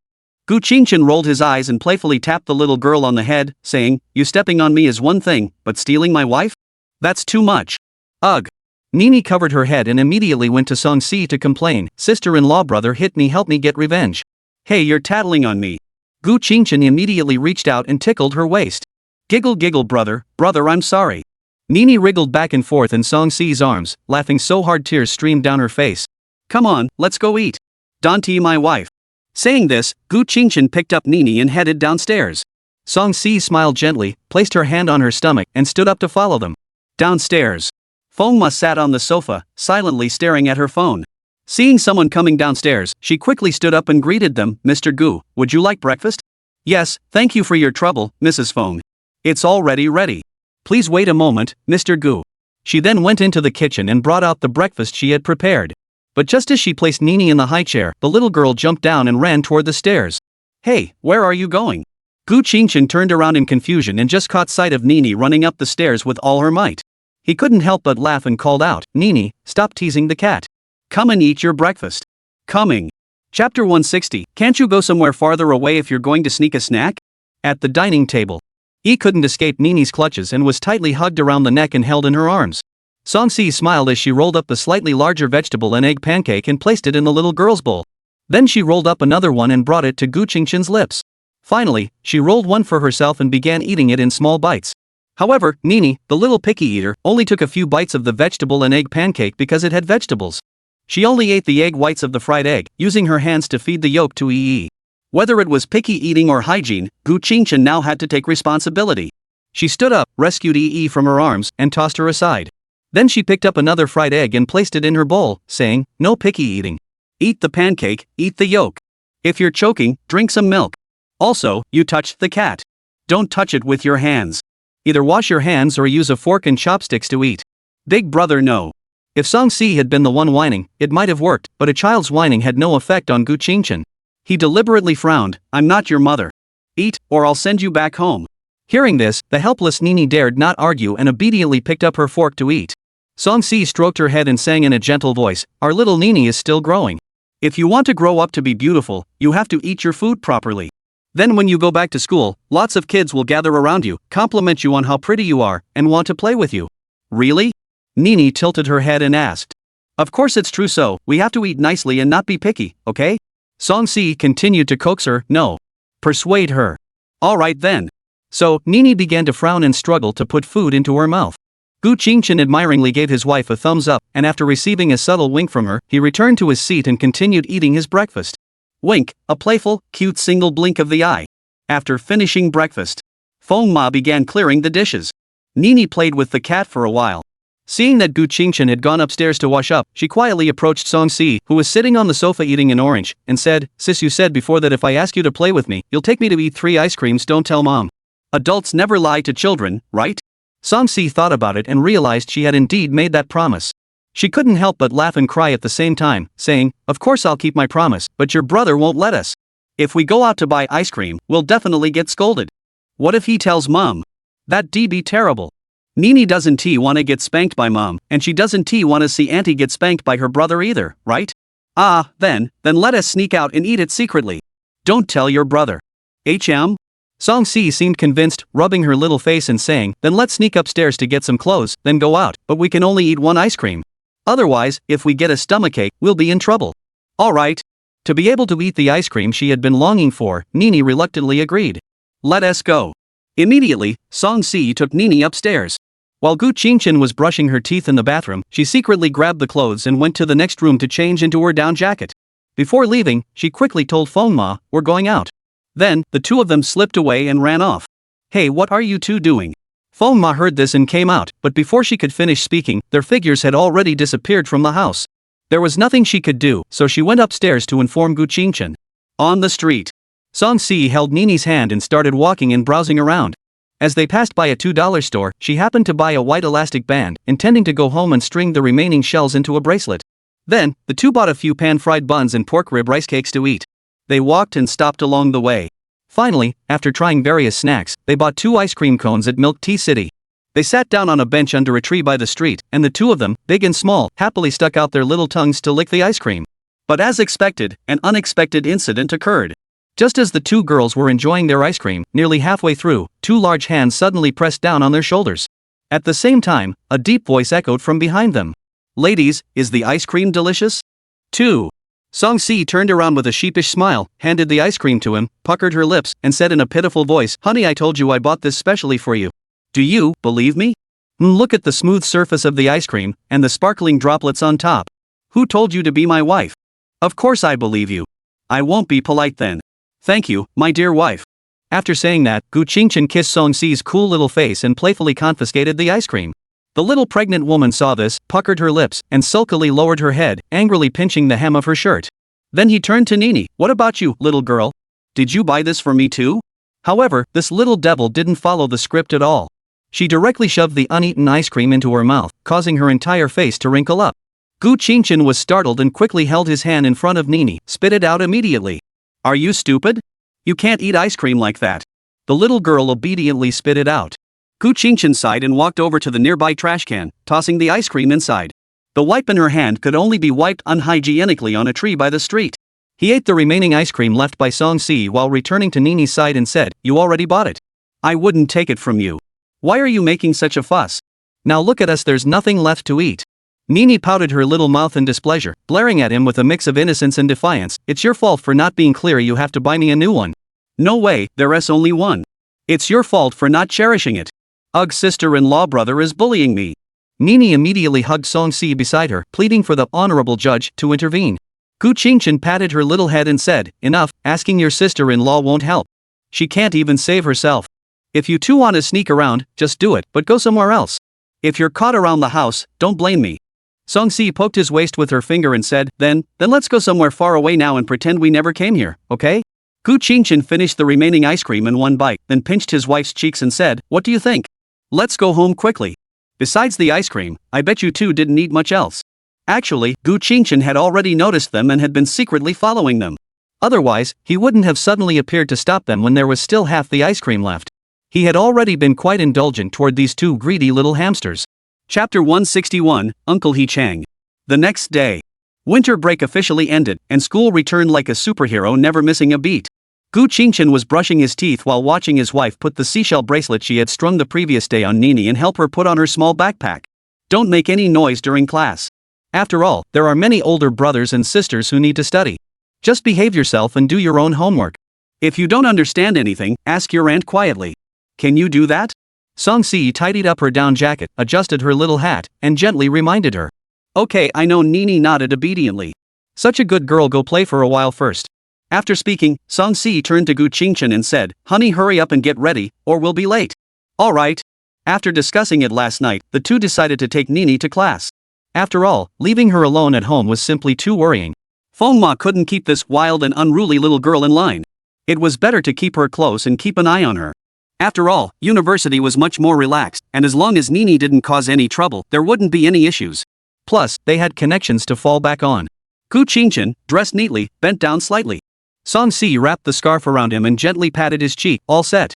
Gu Qingchen rolled his eyes and playfully tapped the little girl on the head, saying, "You stepping on me is one thing, but stealing my wife? That's too much." Ugh. Nini covered her head and immediately went to Song-si to complain, "Sister-in-law, brother hit me, help me get revenge." "Hey, you're tattling on me." Gu Qingchen immediately reached out and tickled her waist. Giggle, brother, I'm sorry." Nini wriggled back and forth in Song-si's arms, laughing so hard tears streamed down her face. "Come on, let's go eat. Danti, my wife." Saying this, Gu Qingchen picked up Nini and headed downstairs. Song-si smiled gently, placed her hand on her stomach, and stood up to follow them. Downstairs, Fengma sat on the sofa, silently staring at her phone. Seeing someone coming downstairs, she quickly stood up and greeted them. "Mr. Gu, would you like breakfast?" "Yes, thank you for your trouble, Mrs. Feng." It's already ready. Please wait a moment, Mr. Gu. She then went into the kitchen and brought out the breakfast she had prepared. But just as she placed Nini in the high chair, the little girl jumped down and ran toward the stairs. Hey, where are you going? Gu Qingchen turned around in confusion and just caught sight of Nini running up the stairs with all her might. He couldn't help but laugh and called out, Nini, stop teasing the cat. Come and eat your breakfast. Coming. Chapter 160, can't you go somewhere farther away if you're going to sneak a snack? At the dining table. Yi couldn't escape Nini's clutches and was tightly hugged around the neck and held in her arms. Songsi smiled as she rolled up the slightly larger vegetable and egg pancake and placed it in the little girl's bowl. Then she rolled up another one and brought it to Gu Qingchen's lips. Finally, she rolled one for herself and began eating it in small bites. However, Nini, the little picky eater, only took a few bites of the vegetable and egg pancake because it had vegetables. She only ate the egg whites of the fried egg, using her hands to feed the yolk to Yi. Whether it was picky eating or hygiene, Gu Qingchen now had to take responsibility. She stood up, rescued Yi from her arms, and tossed her aside. Then she picked up another fried egg and placed it in her bowl, saying, no picky eating. Eat the pancake, eat the yolk. If you're choking, drink some milk. Also, you touched the cat. Don't touch it with your hands. Either wash your hands or use a fork and chopsticks to eat. Big brother no. If Songsi had been the one whining, it might have worked, but a child's whining had no effect on Gu Qingchen. He deliberately frowned, I'm not your mother. Eat, or I'll send you back home. Hearing this, the helpless Nini dared not argue and obediently picked up her fork to eat. Songsi stroked her head and sang in a gentle voice, our little Nini is still growing. If you want to grow up to be beautiful, you have to eat your food properly. Then when you go back to school, lots of kids will gather around you, compliment you on how pretty you are, and want to play with you. Really? Nini tilted her head and asked. Of course it's true, so we have to eat nicely and not be picky, okay? Songsi continued to coax her, no. Persuade her. Alright then. So, Nini began to frown and struggle to put food into her mouth. Gu Qingchen admiringly gave his wife a thumbs up, and after receiving a subtle wink from her, he returned to his seat and continued eating his breakfast. Wink, a playful, cute single blink of the eye. After finishing breakfast, Feng Ma began clearing the dishes. Nini played with the cat for a while. Seeing that Gu Qingchen had gone upstairs to wash up, she quietly approached Songsi, who was sitting on the sofa eating an orange, and said, Sis, you said before that if I ask you to play with me, you'll take me to eat 3 ice creams, don't tell mom. Adults never lie to children, right? Songsi thought about it and realized she had indeed made that promise. She couldn't help but laugh and cry at the same time, saying, of course I'll keep my promise, but your brother won't let us. If we go out to buy ice cream, we'll definitely get scolded. What if he tells mom? That'd be terrible. Nini doesn't want to get spanked by mom, and she doesn't want to see auntie get spanked by her brother either, right? Ah, then let us sneak out and eat it secretly. Don't tell your brother. Songsi seemed convinced, rubbing her little face and saying, then let's sneak upstairs to get some clothes, then go out, but we can only eat 1 ice cream. Otherwise, if we get a stomachache, we'll be in trouble. Alright. To be able to eat the ice cream she had been longing for, Nini reluctantly agreed. Let us go. Immediately, Songsi took Nini upstairs. While Gu Qingchen was brushing her teeth in the bathroom, she secretly grabbed the clothes and went to the next room to change into her down jacket. Before leaving, she quickly told Feng Ma, we're going out. Then, the two of them slipped away and ran off. Hey, what are you two doing? Feng Ma heard this and came out, but before she could finish speaking, their figures had already disappeared from the house. There was nothing she could do, so she went upstairs to inform Gu Qingchen. On the street, Songsi held Nini's hand and started walking and browsing around. As they passed by a $2 store, she happened to buy a white elastic band, intending to go home and string the remaining shells into a bracelet. Then, the two bought a few pan-fried buns and pork rib rice cakes to eat. They walked and stopped along the way. Finally, after trying various snacks, they bought 2 ice cream cones at Milk Tea City. They sat down on a bench under a tree by the street, and the two of them, big and small, happily stuck out their little tongues to lick the ice cream. But as expected, an unexpected incident occurred. Just as the 2 girls were enjoying their ice cream, nearly halfway through, 2 large hands suddenly pressed down on their shoulders. At the same time, a deep voice echoed from behind them. Ladies, is the ice cream delicious? 2. Songsi turned around with a sheepish smile, handed the ice cream to him, puckered her lips, and said in a pitiful voice, honey, I told you I bought this specially for you. Do you believe me? Look at the smooth surface of the ice cream, and the sparkling droplets on top. Who told you to be my wife? Of course I believe you. I won't be polite then. Thank you, my dear wife. After saying that, Gu Qingchen kissed Songsi's cool little face and playfully confiscated the ice cream. The little pregnant woman saw this, puckered her lips, and sulkily lowered her head, angrily pinching the hem of her shirt. Then he turned to Nini, what about you, little girl? Did you buy this for me too? However, this little devil didn't follow the script at all. She directly shoved the uneaten ice cream into her mouth, causing her entire face to wrinkle up. Gu Qingchen was startled and quickly held his hand in front of Nini. Spit it out immediately. Are you stupid? You can't eat ice cream like that. The little girl obediently spit it out. Gu Qingchen sighed and walked over to the nearby trash can, tossing the ice cream inside. The wipe in her hand could only be wiped unhygienically on a tree by the street. He ate the remaining ice cream left by Song Si while returning to Nini's side and said, "You already bought it. I wouldn't take it from you. Why are you making such a fuss? Now look at us, there's nothing left to eat." Nini pouted her little mouth in displeasure, blaring at him with a mix of innocence and defiance. "It's your fault for not being clear, you have to buy me a new one." "No way, there's only one. It's your fault for not cherishing it. Ugh, sister-in-law brother is bullying me." Nini immediately hugged Song Si beside her, pleading for the honorable judge to intervene. Gu Qingchen patted her little head and said, "Enough, asking your sister-in-law won't help. She can't even save herself. If you two want to sneak around, just do it, but go somewhere else. If you're caught around the house, don't blame me." Song Si poked his waist with her finger and said, Then let's go somewhere far away now and pretend we never came here, okay?" Gu Qingchen finished the remaining ice cream in one bite, then pinched his wife's cheeks and said, "What do you think? Let's go home quickly. Besides the ice cream, I bet you two didn't eat much else." Actually, Gu Qingchen had already noticed them and had been secretly following them. Otherwise, he wouldn't have suddenly appeared to stop them when there was still half the ice cream left. He had already been quite indulgent toward these two greedy little hamsters. Chapter 161, Uncle He Chang. The next day. Winter break officially ended, and school returned like a superhero, never missing a beat. Gu Qingchen was brushing his teeth while watching his wife put the seashell bracelet she had strung the previous day on Nini and help her put on her small backpack. "Don't make any noise during class. After all, there are many older brothers and sisters who need to study. Just behave yourself and do your own homework. If you don't understand anything, ask your aunt quietly. Can you do that?" Song Si tidied up her down jacket, adjusted her little hat, and gently reminded her. "Okay, I know." Nini nodded obediently. "Such a good girl, go play for a while first." After speaking, Song Si turned to Gu Qingchen and said, "Honey, hurry up and get ready, or we'll be late." "All right." After discussing it last night, the two decided to take Nini to class. After all, leaving her alone at home was simply too worrying. Fengma couldn't keep this wild and unruly little girl in line. It was better to keep her close and keep an eye on her. After all, university was much more relaxed, and as long as Nini didn't cause any trouble, there wouldn't be any issues. Plus, they had connections to fall back on. Gu Qingchen, dressed neatly, bent down slightly. Song Si wrapped the scarf around him and gently patted his cheek. "All set.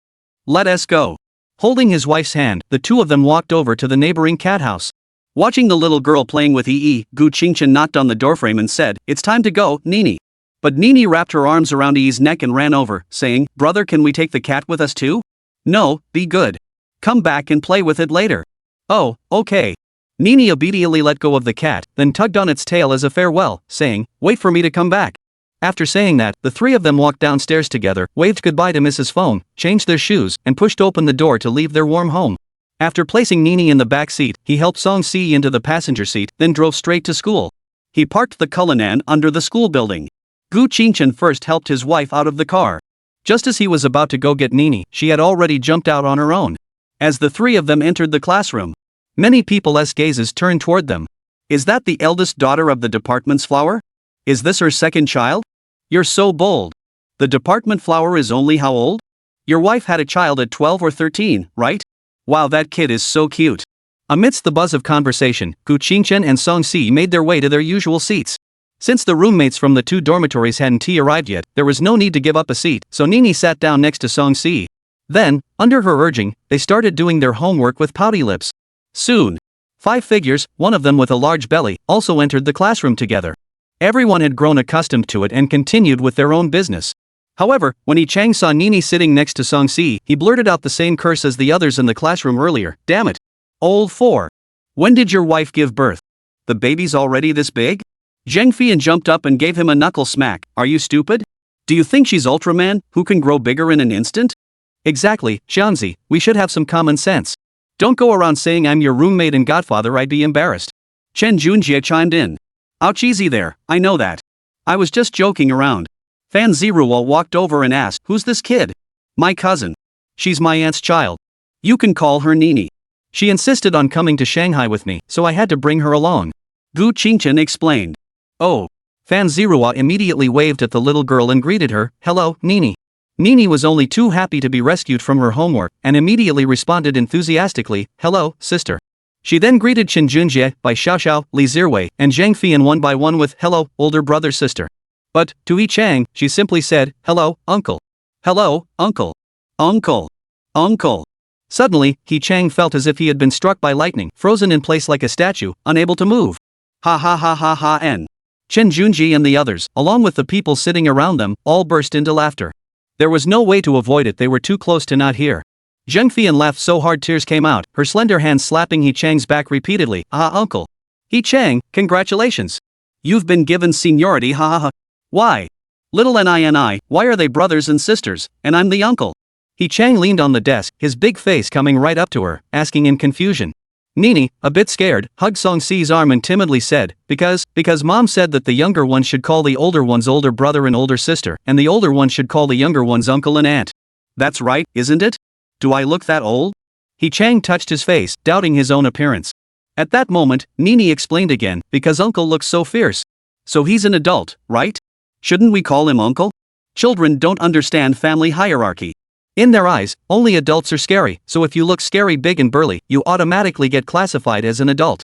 Let us go." Holding his wife's hand, the two of them walked over to the neighboring cat house. Watching the little girl playing with Yi, Gu Qingchen knocked on the doorframe and said, "It's time to go, Nini." But Nini wrapped her arms around Yi's neck and ran over, saying, "Brother, can we take the cat with us too?" "No, be good. Come back and play with it later." "Oh, okay." Nini obediently let go of the cat, then tugged on its tail as a farewell, saying, "Wait for me to come back." After saying that, the three of them walked downstairs together, waved goodbye to Mrs. Feng, changed their shoes, and pushed open the door to leave their warm home. After placing Nini in the back seat, he helped Song Si into the passenger seat, then drove straight to school. He parked the Cullinan under the school building. Gu Qingchen first helped his wife out of the car. Just as he was about to go get Nini, she had already jumped out on her own. As the three of them entered the classroom, many people's gazes turned toward them. "Is that the eldest daughter of the department's flower? Is this her second child? You're so bold. The department flower is only how old? Your wife had a child at 12 or 13, right? Wow, that kid is so cute." Amidst the buzz of conversation, Gu Qingchen and Song Si made their way to their usual seats. Since the roommates from the two dormitories hadn't arrived yet, there was no need to give up a seat, so Nini sat down next to Song Si. Then, under her urging, they started doing their homework with pouty lips. Soon, 5 figures, one of them with a large belly, also entered the classroom together. Everyone had grown accustomed to it and continued with their own business. However, when He Chang saw Nini sitting next to Song Si, he blurted out the same curse as the others in the classroom earlier. "Damn it. Old 4. When did your wife give birth? The baby's already this big?" Zheng Fian jumped up and gave him a knuckle smack. "Are you stupid? Do you think she's Ultraman, who can grow bigger in an instant?" "Exactly, Xianzi, we should have some common sense. Don't go around saying I'm your roommate and godfather, I'd be embarrassed." Chen Junjie chimed in. "Ouch, easy there, I know that. I was just joking around." Fan Ziruo walked over and asked, "Who's this kid?" "My cousin. She's my aunt's child. You can call her Nini. She insisted on coming to Shanghai with me, so I had to bring her along." Gu Qingchen explained. "Oh." Fan Ziruo immediately waved at the little girl and greeted her, "Hello, Nini. Nini was only too happy to be rescued from her homework and immediately responded enthusiastically, "Hello, sister." She then greeted Chen Junjie by Xiao Xiao, Li Zirwei, and Zhang Fian one by one with, "Hello, older brother sister." But, to Yi Chang, she simply said, "Hello, uncle." "Hello, uncle. Uncle. Uncle." Suddenly, Yi Chang felt as if he had been struck by lightning, frozen in place like a statue, unable to move. Ha ha ha ha ha and Chen Junji and the others, along with the people sitting around them, all burst into laughter. There was no way to avoid it, they were too close to not hear. Zheng Fian laughed so hard tears came out, her slender hands slapping Yi Chang's back repeatedly. "Ah, uncle. Yi Chang, congratulations. You've been given seniority, ha ha ha. Why? Little Nini, why are they brothers and sisters, and I'm the uncle?" Yi Chang leaned on the desk, his big face coming right up to her, asking in confusion. Nini, a bit scared, hugged Song Si's arm and timidly said, because mom said that the younger ones should call the older ones older brother and older sister, and the older ones should call the younger ones uncle and aunt. That's right, isn't it? Do I look that old? Yi Chang touched his face, doubting his own appearance. At that moment, Nini explained again, because uncle looks so fierce. So he's an adult, right? Shouldn't we call him uncle? Children don't understand family hierarchy. In their eyes, only adults are scary, so if you look scary, big and burly, you automatically get classified as an adult.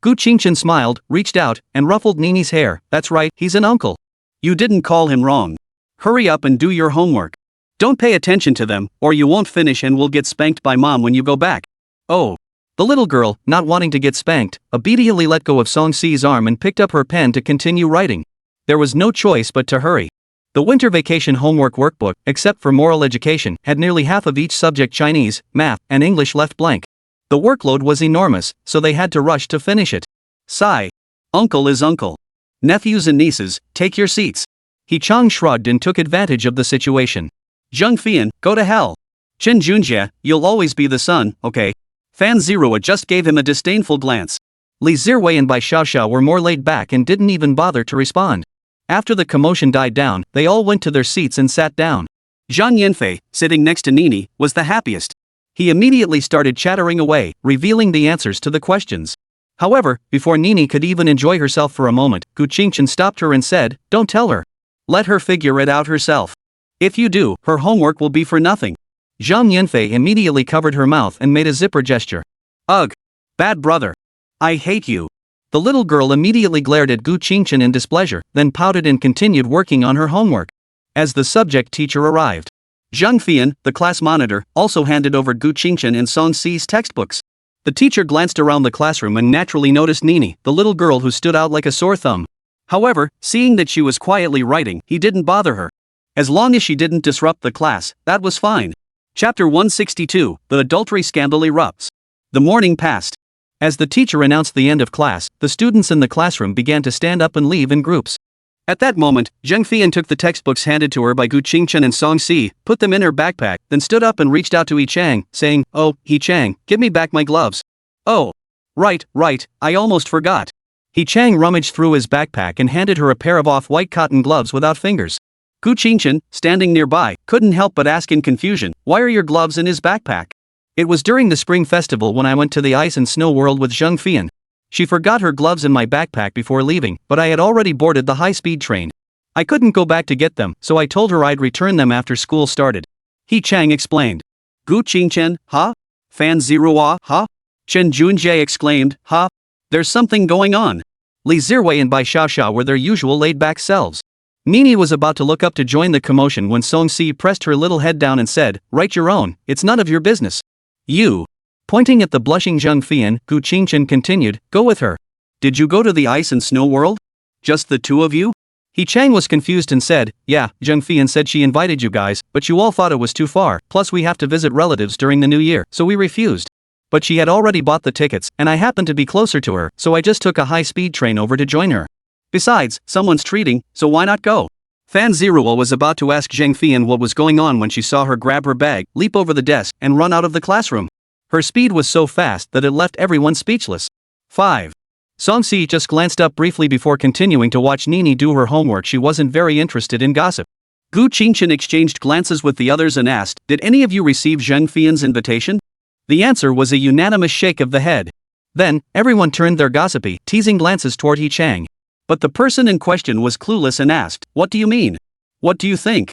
Gu Qingchen smiled, reached out, and ruffled Nini's hair. "That's right, he's an uncle. You didn't call him wrong. Hurry up and do your homework. Don't pay attention to them, or you won't finish and will get spanked by mom when you go back." Oh. The little girl, not wanting to get spanked, obediently let go of Song Si's arm and picked up her pen to continue writing. There was no choice but to hurry. The winter vacation homework workbook, except for moral education, had nearly half of each subject, Chinese, math, and English, left blank. The workload was enormous, so they had to rush to finish it. Sigh. Uncle is uncle. Nephews and nieces, take your seats. Yi Chang shrugged and took advantage of the situation. Zheng Fian, go to hell. Chen Junjie, you'll always be the son, okay? Fan Zirua just gave him a disdainful glance. Li Zirwei and Bai Xiaoxiao were more laid back and didn't even bother to respond. After the commotion died down, they all went to their seats and sat down. Zhang Yanfei, sitting next to Nini, was the happiest. He immediately started chattering away, revealing the answers to the questions. However, before Nini could even enjoy herself for a moment, Gu Qingchen stopped her and said, "Don't tell her. Let her figure it out herself. If you do, her homework will be for nothing." Zhang Yanfei immediately covered her mouth and made a zipper gesture. "Ugh. Bad brother. I hate you." The little girl immediately glared at Gu Qingchen in displeasure, then pouted and continued working on her homework. As the subject teacher arrived, Zhang Fian, the class monitor, also handed over Gu Qingchen and Song Si's textbooks. The teacher glanced around the classroom and naturally noticed Nini, the little girl who stood out like a sore thumb. However, seeing that she was quietly writing, he didn't bother her. As long as she didn't disrupt the class, that was fine. Chapter 162, The Adultery Scandal Erupts. The morning passed. As the teacher announced the end of class, the students in the classroom began to stand up and leave in groups. At that moment, Zheng Fian took the textbooks handed to her by Gu Qingchen and Song Si, put them in her backpack, then stood up and reached out to Yi Chang, saying, "Oh, Yi Chang, give me back my gloves." "Oh. Right, I almost forgot." Yi Chang rummaged through his backpack and handed her a pair of off-white cotton gloves without fingers. Gu Qingchen, standing nearby, couldn't help but ask in confusion, "Why are your gloves in his backpack?" "It was during the spring festival when I went to the ice and snow world with Zheng Fian. She forgot her gloves in my backpack before leaving, but I had already boarded the high-speed train. I couldn't go back to get them, so I told her I'd return them after school started." Yi Chang explained. "Gu Qingchen, huh? Fan Zirua, huh?" Chen Junjie exclaimed, "Huh? There's something going on." Li Zirwei and Bai Xiaoxiao were their usual laid-back selves. Nini was about to look up to join the commotion when Song Si pressed her little head down and said, "Write your own, it's none of your business." "You." Pointing at the blushing Zheng Fian, Gu Qingchen continued, "Go with her." "Did you go to the ice and snow world? Just the two of you?" Yi Chang was confused and said, "Yeah, Zheng Fian said she invited you guys, but you all thought it was too far, plus we have to visit relatives during the new year, so we refused. But she had already bought the tickets, and I happened to be closer to her, so I just took a high-speed train over to join her. Besides, someone's treating, so why not go?" Fan Zirua was about to ask Zheng Fian what was going on when she saw her grab her bag, leap over the desk, and run out of the classroom. Her speed was so fast that it left everyone speechless. 5. Song Si just glanced up briefly before continuing to watch Nini do her homework. She wasn't very interested in gossip. Gu Qingchen exchanged glances with the others and asked, "Did any of you receive Zheng Fian's invitation?" The answer was a unanimous shake of the head. Then, everyone turned their gossipy, teasing glances toward Yi Chang. But the person in question was clueless and asked, "What do you mean? What do you think?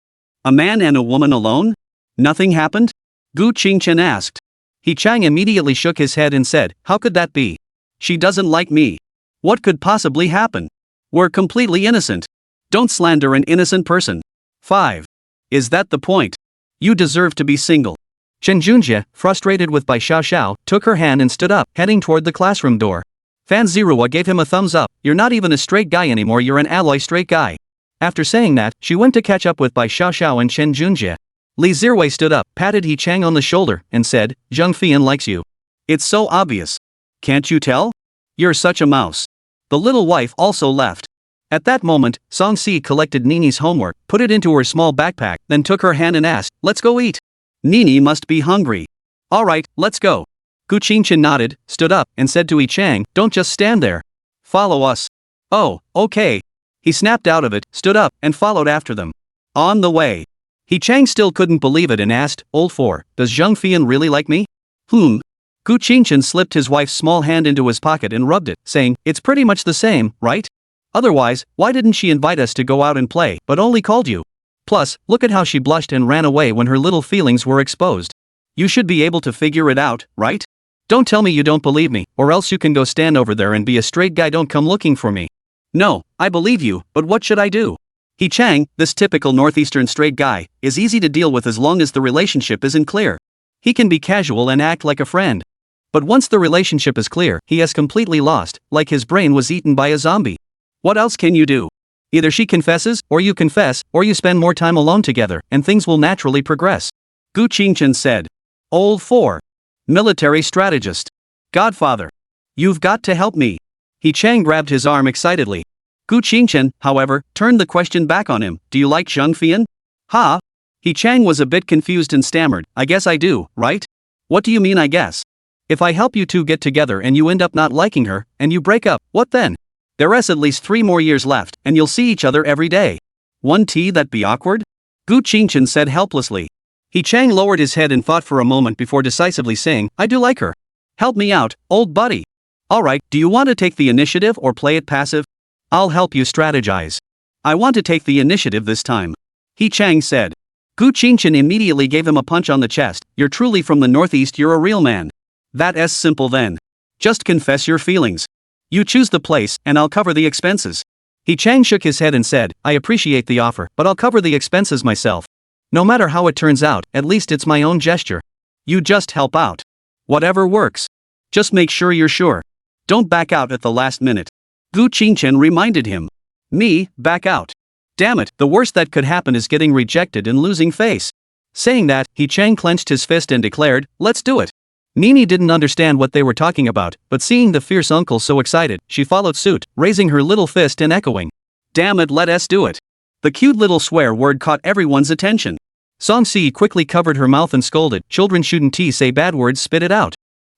A man and a woman alone? Nothing happened? Gu Qingchen asked. He Chang immediately shook his head and said, how could that be? She doesn't like me. What could possibly happen? We're completely innocent. Don't slander an innocent person. 5. Is that the point? You deserve to be single. Chen Junjie, frustrated with Bai Xiao, took her hand and stood up, heading toward the classroom door. Fan Ziruo gave him a thumbs up. You're not even a straight guy anymore, you're an alloy straight guy. After saying that, she went to catch up with Bai Xiao and Chen Junjie. Li Zirui stood up, patted He Chang on the shoulder, and said, Zheng Fian likes you. It's so obvious. Can't you tell? You're such a mouse. The little wife also left. At that moment, Song Si collected Nini's homework, put it into her small backpack, then took her hand and asked, let's go eat. Nini must be hungry. Alright, let's go. Gu Qingchen nodded, stood up, and said to He Chang, don't just stand there. Follow us. Oh, okay. He snapped out of it, stood up, and followed after them. On the way. He Chang still couldn't believe it and asked, Old 4, does Zheng Fian really like me? Gu Qingchen slipped his wife's small hand into his pocket and rubbed it, saying, it's pretty much the same, right? Otherwise, why didn't she invite us to go out and play, but only called you? Plus, look at how she blushed and ran away when her little feelings were exposed. You should be able to figure it out, right? Don't tell me you don't believe me, or else you can go stand over there and be a straight guy, don't come looking for me. No, I believe you, but what should I do? He Chang, this typical northeastern straight guy, is easy to deal with as long as the relationship isn't clear. He can be casual and act like a friend. But once the relationship is clear, he has completely lost, like his brain was eaten by a zombie. What else can you do? Either she confesses, or you confess, or you spend more time alone together, and things will naturally progress. Gu Qingchen said. Old 4. Military strategist. Godfather. You've got to help me. He Chang grabbed his arm excitedly. Gu Qingchen, however, turned the question back on him, do you like Zheng Fian? Ha? He Chang was a bit confused and stammered, I guess I do, right? What do you mean I guess? If I help you two get together and you end up not liking her, and you break up, what then? There's at least 3 more years left, and you'll see each other every day. Won't that be awkward? Gu Qingchen said helplessly. He Chang lowered his head and thought for a moment before decisively saying, I do like her. Help me out, old buddy. Alright, do you want to take the initiative or play it passive? I'll help you strategize. I want to take the initiative this time. He Chang said. Gu Qingchen immediately gave him a punch on the chest, you're truly from the northeast, you're a real man. That's simple then. Just confess your feelings. You choose the place, and I'll cover the expenses. He Chang shook his head and said, I appreciate the offer, but I'll cover the expenses myself. No matter how it turns out, at least it's my own gesture. You just help out. Whatever works. Just make sure you're sure. Don't back out at the last minute. Gu Qingchen reminded him. Me, back out. Damn it, the worst that could happen is getting rejected and losing face. Saying that, He Chang clenched his fist and declared, let's do it. Nini didn't understand what they were talking about, but seeing the fierce uncle so excited, she followed suit, raising her little fist and echoing. Damn it, let us do it. The cute little swear word caught everyone's attention. Song Si quickly covered her mouth and scolded, children shouldn't say bad words, spit it out.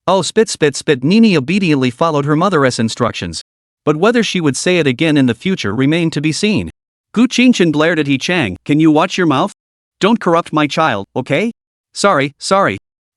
Oh, spit spit spit. Nini obediently followed her mother's instructions. But whether she would say it again in the future remained to be seen. Gu Qingchen glared at He Chang, can you watch your mouth? Don't corrupt my child, okay? Sorry.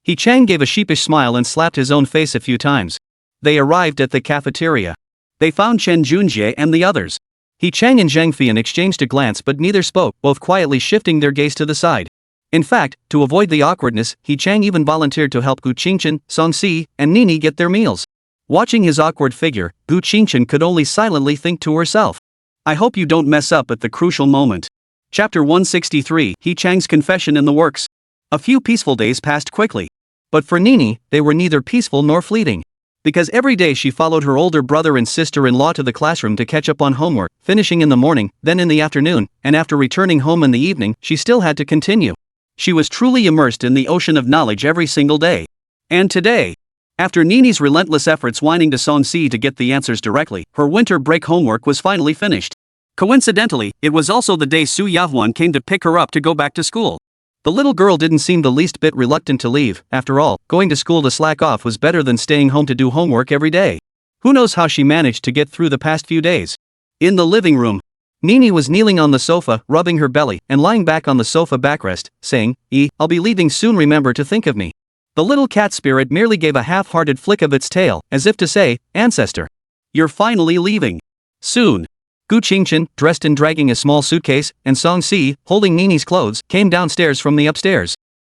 He Chang gave a sheepish smile and slapped his own face a few times. They arrived at the cafeteria. They found Chen Junjie and the others. He Chang and Zheng Fian exchanged a glance but neither spoke, both quietly shifting their gaze to the side. In fact, to avoid the awkwardness, He Chang even volunteered to help Gu Qingchen, Song Si, and Nini get their meals. Watching his awkward figure, Gu Qingchen could only silently think to herself. I hope you don't mess up at the crucial moment. Chapter 163, He Chang's confession in the works. A few peaceful days passed quickly. But for Nini, they were neither peaceful nor fleeting. Because every day she followed her older brother and sister-in-law to the classroom to catch up on homework, finishing in the morning, then in the afternoon, and after returning home in the evening, she still had to continue. She was truly immersed in the ocean of knowledge every single day. And today, after Nini's relentless efforts whining to Song Si to get the answers directly, her winter break homework was finally finished. Coincidentally, it was also the day Su Yahwan came to pick her up to go back to school. The little girl didn't seem the least bit reluctant to leave. After all, going to school to slack off was better than staying home to do homework every day. Who knows how she managed to get through the past few days. In the living room, Nini was kneeling on the sofa, rubbing her belly, and lying back on the sofa backrest, saying, I'll be leaving soon, remember to think of me. The little cat spirit merely gave a half-hearted flick of its tail, as if to say, Ancestor. You're finally leaving. Soon. Gu Qingchen, dressed and dragging a small suitcase, and Song Si, holding Nini's clothes, came downstairs from the upstairs.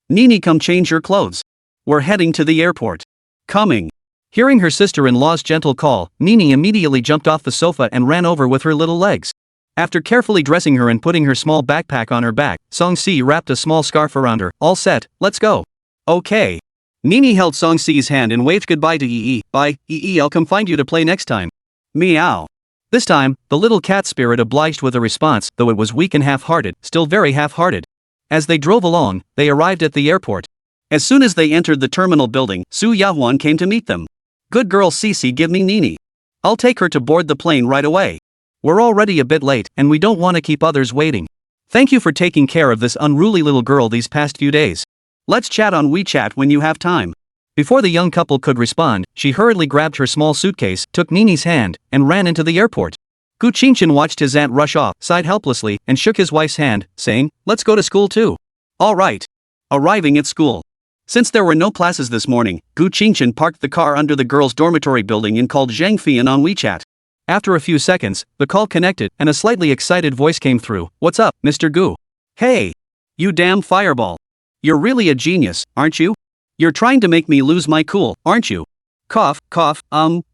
Nini, come change your clothes. We're heading to the airport. Coming. Hearing her sister-in-law's gentle call, Nini immediately jumped off the sofa and ran over with her little legs. After carefully dressing her and putting her small backpack on her back, Song Si wrapped a small scarf around her. All set, let's go. Okay. Nini held Song Si's hand and waved goodbye to Yi. Bye, Yi, I'll come find you to play next time. Meow. This time, the little cat spirit obliged with a response, though it was weak and half-hearted, still very half-hearted. As they drove along, they arrived at the airport. As soon as they entered the terminal building, Su Yahuan came to meet them. Good girl Cici, give me Nini. I'll take her to board the plane right away. We're already a bit late, and we don't want to keep others waiting. Thank you for taking care of this unruly little girl these past few days. Let's chat on WeChat when you have time. Before the young couple could respond, she hurriedly grabbed her small suitcase, took Nini's hand, and ran into the airport. Gu Qingchen watched his aunt rush off, sighed helplessly, and shook his wife's hand, saying, "Let's go to school too." All right. Arriving at school. Since there were no classes this morning, Gu Qingchen parked the car under the girls' dormitory building and called Zhang Fian on WeChat. After a few seconds, the call connected, and a slightly excited voice came through. "What's up, Mr. Gu?" Hey! You damn fireball. You're really a genius, aren't you? You're trying to make me lose my cool, aren't you? Cough, cough,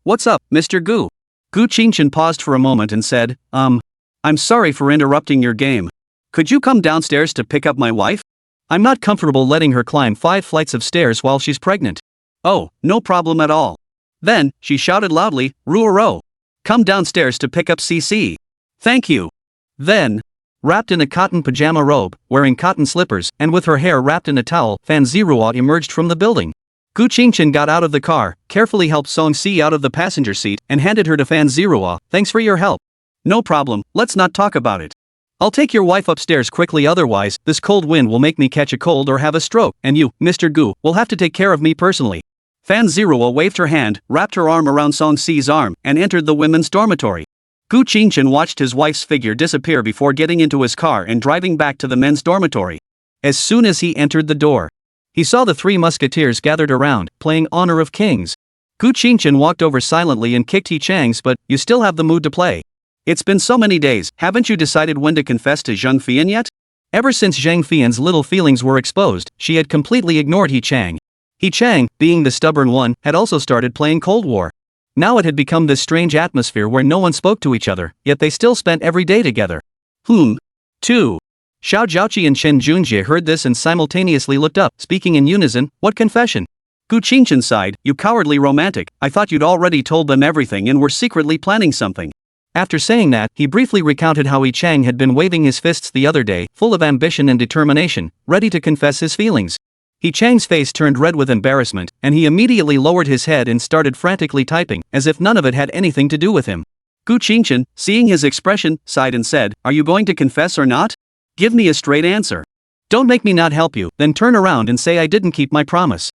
what's up, Mr. Gu? Gu Qingchen paused for a moment and said, I'm sorry for interrupting your game. Could you come downstairs to pick up my wife? I'm not comfortable letting her climb 5 flights of stairs while she's pregnant. Oh, no problem at all. Then, she shouted loudly, Ruoro. Come downstairs to pick up CC. Thank you. Then, wrapped in a cotton pajama robe, wearing cotton slippers, and with her hair wrapped in a towel, Fan Ziruo emerged from the building. Gu Qingchen got out of the car, carefully helped Song Si out of the passenger seat, and handed her to Fan Ziruo. Thanks for your help. No problem, let's not talk about it. I'll take your wife upstairs quickly, otherwise, this cold wind will make me catch a cold or have a stroke, and you, Mr. Gu, will have to take care of me personally. Fan Ziruo waved her hand, wrapped her arm around Song Si's arm, and entered the women's dormitory. Gu Qingchen watched his wife's figure disappear before getting into his car and driving back to the men's dormitory. As soon as he entered the door, he saw the 3 musketeers gathered around, playing Honor of Kings. Gu Qingchen walked over silently and kicked He Chang's, but you still have the mood to play. It's been so many days, haven't you decided when to confess to Zhang Fian yet? Ever since Zhang Fian's little feelings were exposed, she had completely ignored He Chang. He Chang, being the stubborn one, had also started playing Cold War. Now it had become this strange atmosphere where no one spoke to each other, yet they still spent every day together. 2. Xiao Zhaoqi and Chen Junjie heard this and simultaneously looked up, speaking in unison. What confession? Gu Qingchen sighed, you cowardly romantic, I thought you'd already told them everything and were secretly planning something. After saying that, he briefly recounted how He Chang had been waving his fists the other day, full of ambition and determination, ready to confess his feelings. He Chang's face turned red with embarrassment, and he immediately lowered his head and started frantically typing, as if none of it had anything to do with him. Gu Qingchen, seeing his expression, sighed and said, are you going to confess or not? Give me a straight answer. Don't make me not help you, then turn around and say I didn't keep my promise.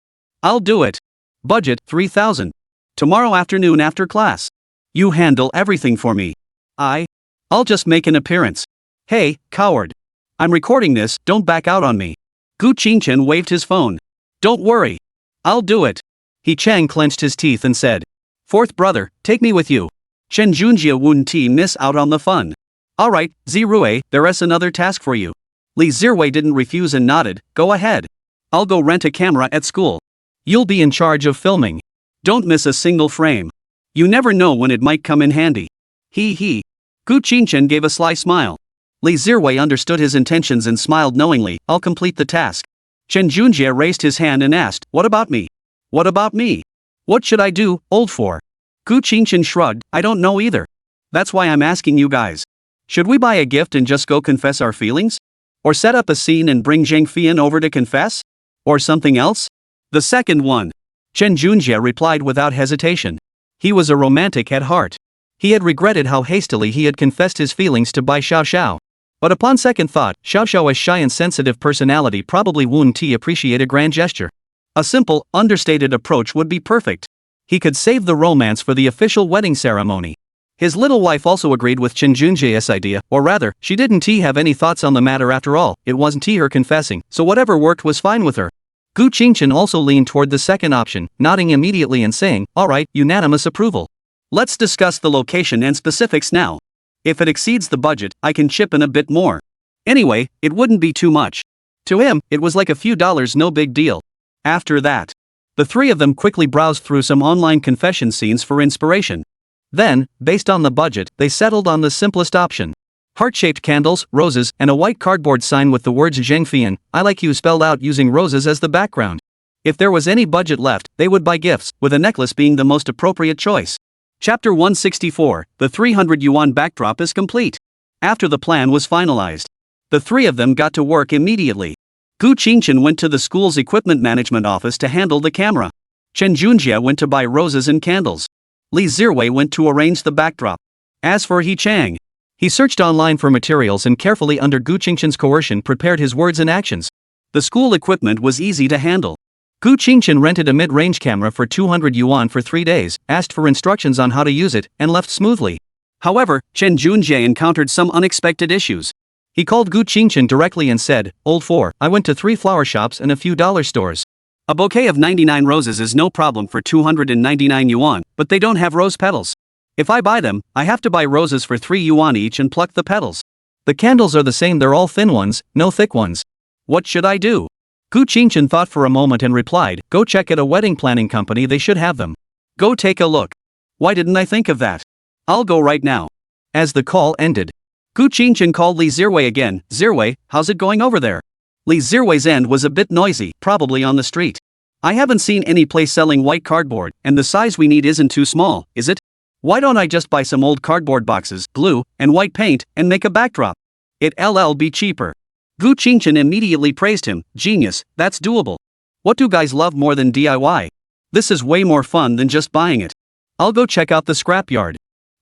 I'll do it. Budget, 3,000. Tomorrow afternoon after class. You handle everything for me. I'll just make an appearance. Hey, coward. I'm recording this, don't back out on me. Gu Qingchen waved his phone. Don't worry. I'll do it. He Chang clenched his teeth and said. Fourth brother, take me with you. Chen Junjie wouldn't miss out on the fun. Alright, Zirui, there's another task for you. Li Zirui didn't refuse and nodded, go ahead. I'll go rent a camera at school. You'll be in charge of filming. Don't miss a single frame. You never know when it might come in handy. He. Gu Qingchen gave a sly smile. Li Zirui understood his intentions and smiled knowingly, I'll complete the task. Chen Junjie raised his hand and asked, what about me? What about me? What should I do, old for? Gu Qingchen shrugged, I don't know either. That's why I'm asking you guys. Should we buy a gift and just go confess our feelings? Or set up a scene and bring Zhang Fian over to confess? Or something else? The second one. Chen Junjie replied without hesitation. He was a romantic at heart. He had regretted how hastily he had confessed his feelings to Bai Xiaoxiao. But upon second thought, Xiaoxiao's shy and sensitive personality probably wouldn't appreciate a grand gesture. A simple, understated approach would be perfect. He could save the romance for the official wedding ceremony. His little wife also agreed with Chen Junjie's idea, or rather, she didn't have any thoughts on the matter after all, it wasn't her confessing, so whatever worked was fine with her. Gu Qingchen also leaned toward the second option, nodding immediately and saying, alright, unanimous approval. Let's discuss the location and specifics now. If it exceeds the budget, I can chip in a bit more. Anyway, it wouldn't be too much. To him, it was like a few dollars, no big deal. After that, the three of them quickly browsed through some online confession scenes for inspiration. Then, based on the budget, they settled on the simplest option. Heart-shaped candles, roses, and a white cardboard sign with the words Zhengfian, I like you spelled out using roses as the background. If there was any budget left, they would buy gifts, with a necklace being the most appropriate choice. Chapter 164, the 300 yuan backdrop is complete. After the plan was finalized, the three of them got to work immediately. Gu Qingchen went to the school's equipment management office to handle the camera. Chen Junjie went to buy roses and candles. Li Zirwei went to arrange the backdrop. As for He Chang, he searched online for materials and carefully under Gu Qingchen's coercion prepared his words and actions. The school equipment was easy to handle. Gu Qingchen rented a mid-range camera for 200 yuan for 3 days, asked for instructions on how to use it, and left smoothly. However, Chen Junjie encountered some unexpected issues. He called Gu Qingchen directly and said, "Old 4, I went to 3 flower shops and a few dollar stores. A bouquet of 99 roses is no problem for 299 yuan, but they don't have rose petals. If I buy them, I have to buy roses for 3 yuan each and pluck the petals. The candles are the same, they're all thin ones, no thick ones. What should I do?" Gu Qingchen thought for a moment and replied, "Go check at a wedding planning company, they should have them. Go take a look. Why didn't I think of that? I'll go right now." As the call ended, Gu Qingchen called Li Zirwei again. "Zirwei, how's it going over there?" Li Zirwei's end was a bit noisy, probably on the street. "I haven't seen any place selling white cardboard, and the size we need isn't too small, is it? Why don't I just buy some old cardboard boxes, glue, and white paint, and make a backdrop? It'll be cheaper." Gu Qingchen immediately praised him. "Genius, that's doable. What do guys love more than DIY? This is way more fun than just buying it. I'll go check out the scrapyard."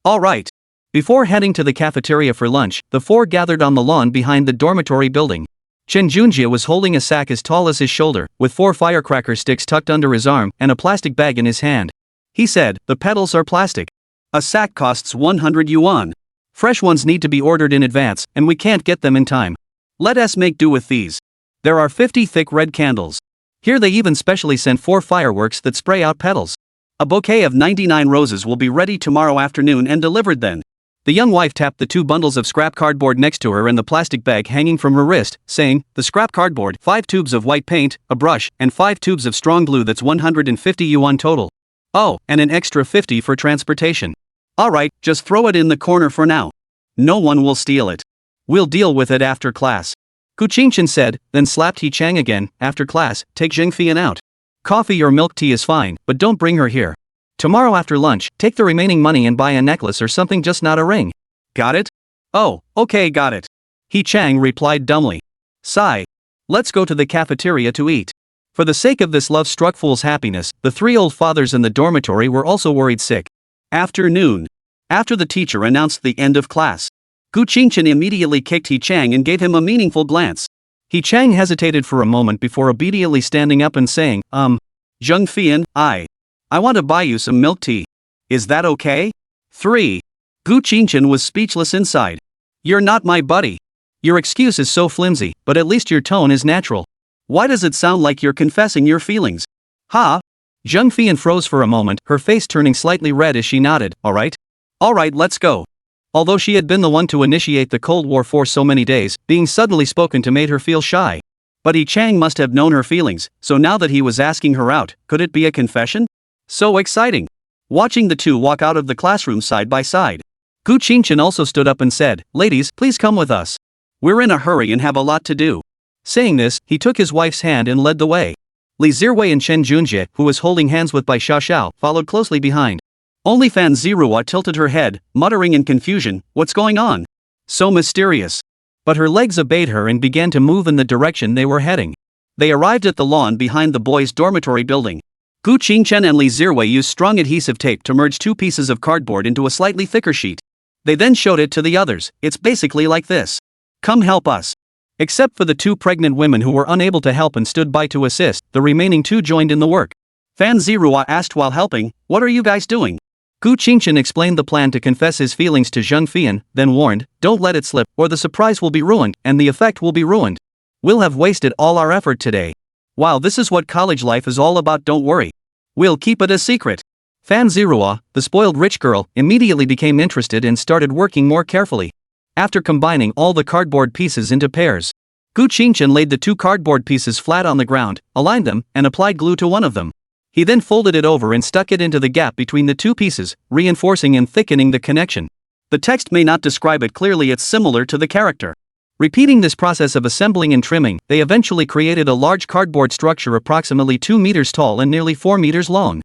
Alright. Before heading to the cafeteria for lunch, the four gathered on the lawn behind the dormitory building. Chen Junjie was holding a sack as tall as his shoulder, with 4 firecracker sticks tucked under his arm and a plastic bag in his hand. He said, "The petals are plastic. A sack costs 100 yuan. Fresh ones need to be ordered in advance, and we can't get them in time. Let us make do with these. There are 50 thick red candles. Here they even specially sent 4 fireworks that spray out petals. A bouquet of 99 roses will be ready tomorrow afternoon and delivered then." The young wife tapped the 2 bundles of scrap cardboard next to her and the plastic bag hanging from her wrist, saying, "The scrap cardboard, 5 tubes of white paint, a brush, and 5 tubes of strong glue, that's 150 yuan total. Oh, and an extra 50 for transportation. Alright, just throw it in the corner for now. No one will steal it. We'll deal with it after class." Gu Qingchen said, then slapped He Chang again. "After class, take Zhengfian out. Coffee or milk tea is fine, but don't bring her here. Tomorrow after lunch, take the remaining money and buy a necklace or something, just not a ring. Got it?" "Oh, okay, got it." He Chang replied dumbly. Sigh. Let's go to the cafeteria to eat. For the sake of this love-struck fool's happiness, the 3 old fathers in the dormitory were also worried sick. Afternoon. After the teacher announced the end of class, Gu Qingchen immediately kicked He Chang and gave him a meaningful glance. He Chang hesitated for a moment before obediently standing up and saying, Zhengfian, I want to buy you some milk tea. Is that okay?" 3. Gu Qingchen was speechless inside. "You're not my buddy. Your excuse is so flimsy, but at least your tone is natural. Why does it sound like you're confessing your feelings?" "Ha?" Zhengfian froze for a moment, her face turning slightly red as she nodded. Alright, let's go." Although she had been the one to initiate the Cold War for so many days, being suddenly spoken to made her feel shy. But He Chang must have known her feelings, so now that he was asking her out, could it be a confession? So exciting. Watching the two walk out of the classroom side by side, Gu Qingchen also stood up and said, "Ladies, please come with us. We're in a hurry and have a lot to do." Saying this, he took his wife's hand and led the way. Li Zirwei and Chen Junjie, who was holding hands with Bai Xiaoxiao, followed closely behind. Only Fan Zirua tilted her head, muttering in confusion, "What's going on? So mysterious." But her legs obeyed her and began to move in the direction they were heading. They arrived at the lawn behind the boys' dormitory building. Gu Qingchen and Li Zirwei used strong adhesive tape to merge 2 pieces of cardboard into a slightly thicker sheet. They then showed it to the others. "It's basically like this. Come help us." Except for the 2 pregnant women who were unable to help and stood by to assist, the remaining 2 joined in the work. Fan Zirua asked while helping, "What are you guys doing?" Gu Qingchen explained the plan to confess his feelings to Zhengfian, then warned, "Don't let it slip, or the surprise will be ruined, and the effect will be ruined. We'll have wasted all our effort today. Wow, this is what college life is all about, don't worry. We'll keep it a secret." Fan Zirua, the spoiled rich girl, immediately became interested and started working more carefully. After combining all the cardboard pieces into pairs, Gu Qingchen laid the 2 cardboard pieces flat on the ground, aligned them, and applied glue to one of them. He then folded it over and stuck it into the gap between the 2 pieces, reinforcing and thickening the connection. The text may not describe it clearly, it's similar to the character. Repeating this process of assembling and trimming, they eventually created a large cardboard structure approximately 2 meters tall and nearly 4 meters long.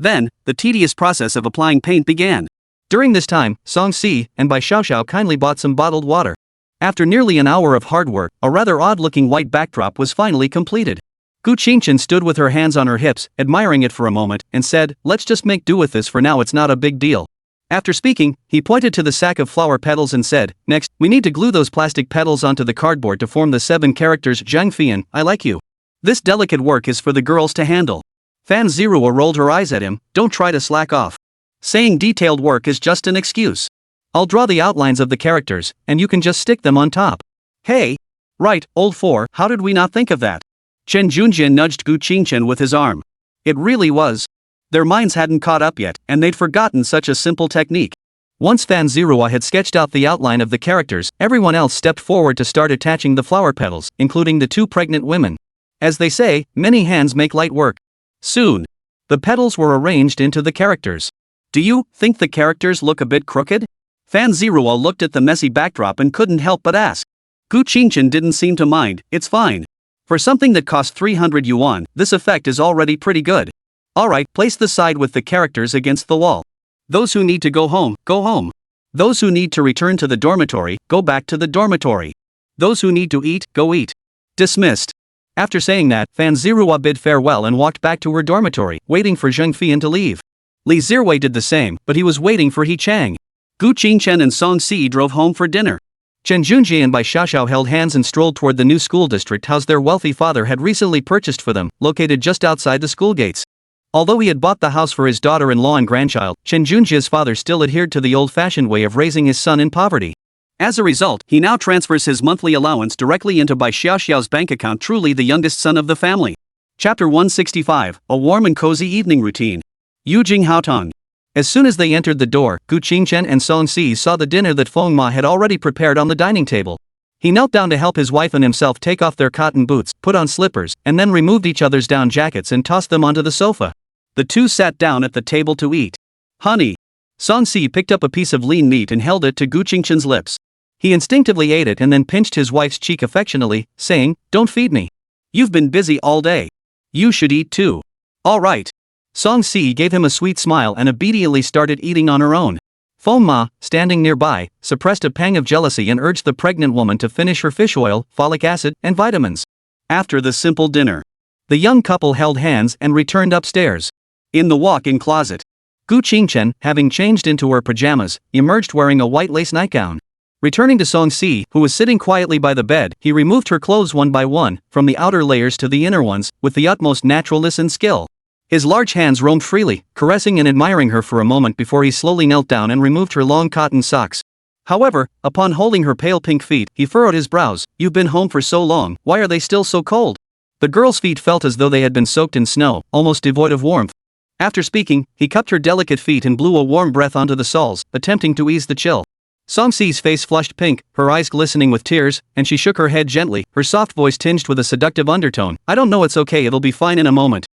Then, the tedious process of applying paint began. During this time, Song Si and Bai Xiaoxiao kindly bought some bottled water. After nearly an hour of hard work, a rather odd-looking white backdrop was finally completed. Gu Qingchen stood with her hands on her hips, admiring it for a moment, and said, "Let's just make do with this for now, it's not a big deal." After speaking, he pointed to the sack of flower petals and said, "Next, we need to glue those plastic petals onto the cardboard to form the 7 characters Zhang Fian, I like you. This delicate work is for the girls to handle." Fan Zirua rolled her eyes at him, "Don't try to slack off. Saying detailed work is just an excuse. I'll draw the outlines of the characters, and you can just stick them on top." "Hey! Right, old 4, how did we not think of that?" Chen Junjian nudged Gu Qingchen with his arm. It really was. Their minds hadn't caught up yet, and they'd forgotten such a simple technique. Once Fan Zirua had sketched out the outline of the characters, everyone else stepped forward to start attaching the flower petals, including the 2 pregnant women. As they say, many hands make light work. Soon, the petals were arranged into the characters. "Do you think the characters look a bit crooked?" Fan Zirua looked at the messy backdrop and couldn't help but ask. Gu Qingchen didn't seem to mind, "It's fine. For something that cost 300 yuan, this effect is already pretty good. Alright, place the side with the characters against the wall. Those who need to go home, go home. Those who need to return to the dormitory, go back to the dormitory. Those who need to eat, go eat. Dismissed." After saying that, Fan Zirua bid farewell and walked back to her dormitory, waiting for Zheng Fian to leave. Li Zirwei did the same, but he was waiting for He Chang. Gu Qingchen and Song Si drove home for dinner. Chen Junjie and Bai Xiaoxiao held hands and strolled toward the new school district house their wealthy father had recently purchased for them, located just outside the school gates. Although he had bought the house for his daughter-in-law and grandchild, Chen Junjie's father still adhered to the old-fashioned way of raising his son in poverty. As a result, he now transfers his monthly allowance directly into Bai Xiaoxiao's bank account, truly the youngest son of the family. Chapter 165, A Warm and Cozy Evening Routine. Yujing Haotong. As soon as they entered the door, Gu Qingchen and Song Si saw the dinner that Feng Ma had already prepared on the dining table. He knelt down to help his wife and himself take off their cotton boots, put on slippers, and then removed each other's down jackets and tossed them onto the sofa. The two sat down at the table to eat. "Honey." Song Si picked up a piece of lean meat and held it to Gu Qingchen's lips. He instinctively ate it and then pinched his wife's cheek affectionately, saying, "Don't feed me. You've been busy all day. You should eat too." "All right." Song Si gave him a sweet smile and obediently started eating on her own. Feng Ma, standing nearby, suppressed a pang of jealousy and urged the pregnant woman to finish her fish oil, folic acid, and vitamins. After the simple dinner, the young couple held hands and returned upstairs. In the walk-in closet, Gu Qingchen, having changed into her pajamas, emerged wearing a white lace nightgown. Returning to Song Si, who was sitting quietly by the bed, he removed her clothes one by one, from the outer layers to the inner ones, with the utmost naturalness and skill. His large hands roamed freely, caressing and admiring her for a moment before he slowly knelt down and removed her long cotton socks. However, upon holding her pale pink feet, he furrowed his brows. "You've been home for so long, why are they still so cold?" The girl's feet felt as though they had been soaked in snow, almost devoid of warmth. After speaking, he cupped her delicate feet and blew a warm breath onto the soles, attempting to ease the chill. Song Si's face flushed pink, her eyes glistening with tears, and she shook her head gently, her soft voice tinged with a seductive undertone. "I don't know, it's okay, it'll be fine in a moment.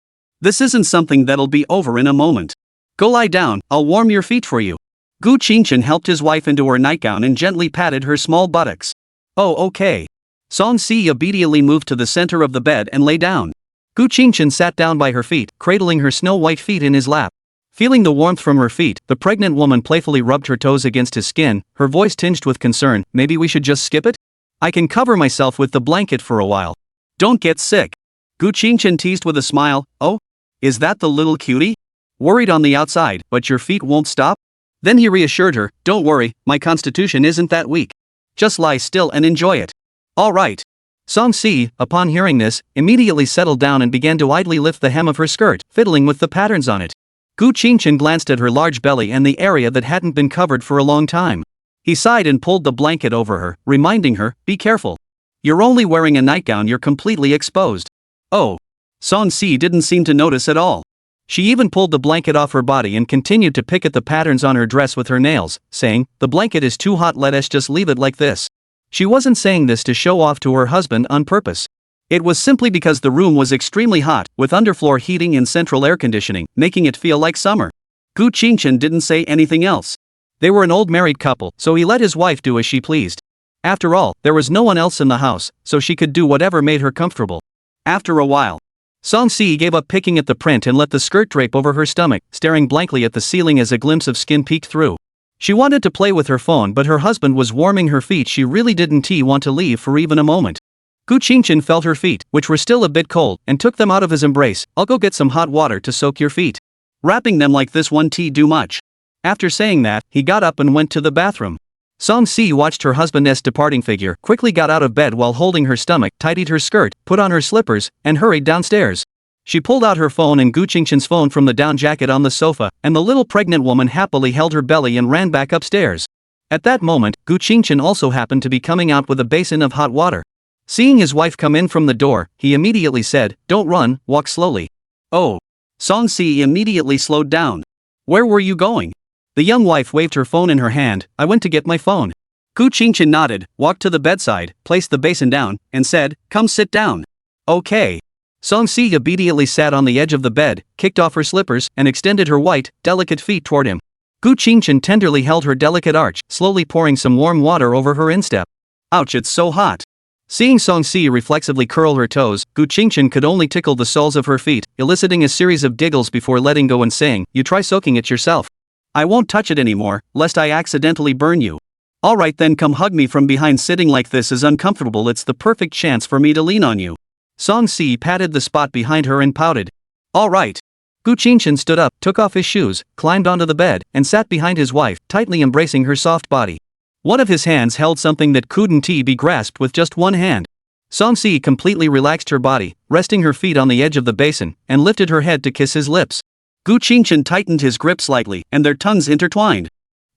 This isn't something that'll be over in a moment. Go lie down, I'll warm your feet for you." Gu Qingchen helped his wife into her nightgown and gently patted her small buttocks. "Oh, okay." Song Si obediently moved to the center of the bed and lay down. Gu Qingchen sat down by her feet, cradling her snow-white feet in his lap. Feeling the warmth from her feet, the pregnant woman playfully rubbed her toes against his skin, her voice tinged with concern. "Maybe we should just skip it? I can cover myself with the blanket for a while. Don't get sick." Gu Qingchen teased with a smile. "Oh? Is that the little cutie? Worried on the outside, but your feet won't stop?" Then he reassured her, "Don't worry, my constitution isn't that weak. Just lie still and enjoy it." "All right." Song Si, upon hearing this, immediately settled down and began to idly lift the hem of her skirt, fiddling with the patterns on it. Gu Qingchen glanced at her large belly and the area that hadn't been covered for a long time. He sighed and pulled the blanket over her, reminding her, "Be careful. You're only wearing a nightgown, you're completely exposed." "Oh." Song Si didn't seem to notice at all. She even pulled the blanket off her body and continued to pick at the patterns on her dress with her nails, saying, "The blanket is too hot, let us just leave it like this." She wasn't saying this to show off to her husband on purpose. It was simply because the room was extremely hot, with underfloor heating and central air conditioning, making it feel like summer. Gu Qingchen didn't say anything else. They were an old married couple, so he let his wife do as she pleased. After all, there was no one else in the house, so she could do whatever made her comfortable. After a while, Song-si gave up picking at the print and let the skirt drape over her stomach, staring blankly at the ceiling as a glimpse of skin peeked through. She wanted to play with her phone, but her husband was warming her feet. She really didn't want to leave for even a moment. Gu Qingchen felt her feet, which were still a bit cold, and took them out of his embrace. "I'll go get some hot water to soak your feet. Wrapping them like this won't do much." After saying that, he got up and went to the bathroom. Song-si watched her husband's departing figure, quickly got out of bed while holding her stomach, tidied her skirt, put on her slippers, and hurried downstairs. She pulled out her phone and Gu Qingchen's phone from the down jacket on the sofa, and the little pregnant woman happily held her belly and ran back upstairs. At that moment, Gu Qingchen also happened to be coming out with a basin of hot water. Seeing his wife come in from the door, he immediately said, "Don't run, walk slowly." "Oh." Song-si immediately slowed down. "Where were you going?" The young wife waved her phone in her hand. "I went to get my phone." Gu Qingchen nodded, walked to the bedside, placed the basin down, and said, "Come sit down." "Okay." Song-si immediately sat on the edge of the bed, kicked off her slippers, and extended her white, delicate feet toward him. Gu Qingchen tenderly held her delicate arch, slowly pouring some warm water over her instep. "Ouch, it's so hot." Seeing Song-si reflexively curl her toes, Gu Qingchen could only tickle the soles of her feet, eliciting a series of giggles before letting go and saying, "You try soaking it yourself. I won't touch it anymore, lest I accidentally burn you." "Alright then, come hug me from behind. Sitting like this is uncomfortable. It's the perfect chance for me to lean on you." Song-si patted the spot behind her and pouted. "Alright." Gu Qingchen stood up, took off his shoes, climbed onto the bed, and sat behind his wife, tightly embracing her soft body. One of his hands held something that couldn't be grasped with just one hand. Song-si completely relaxed her body, resting her feet on the edge of the basin, and lifted her head to kiss his lips. Gu Qingchen tightened his grip slightly, and their tongues intertwined.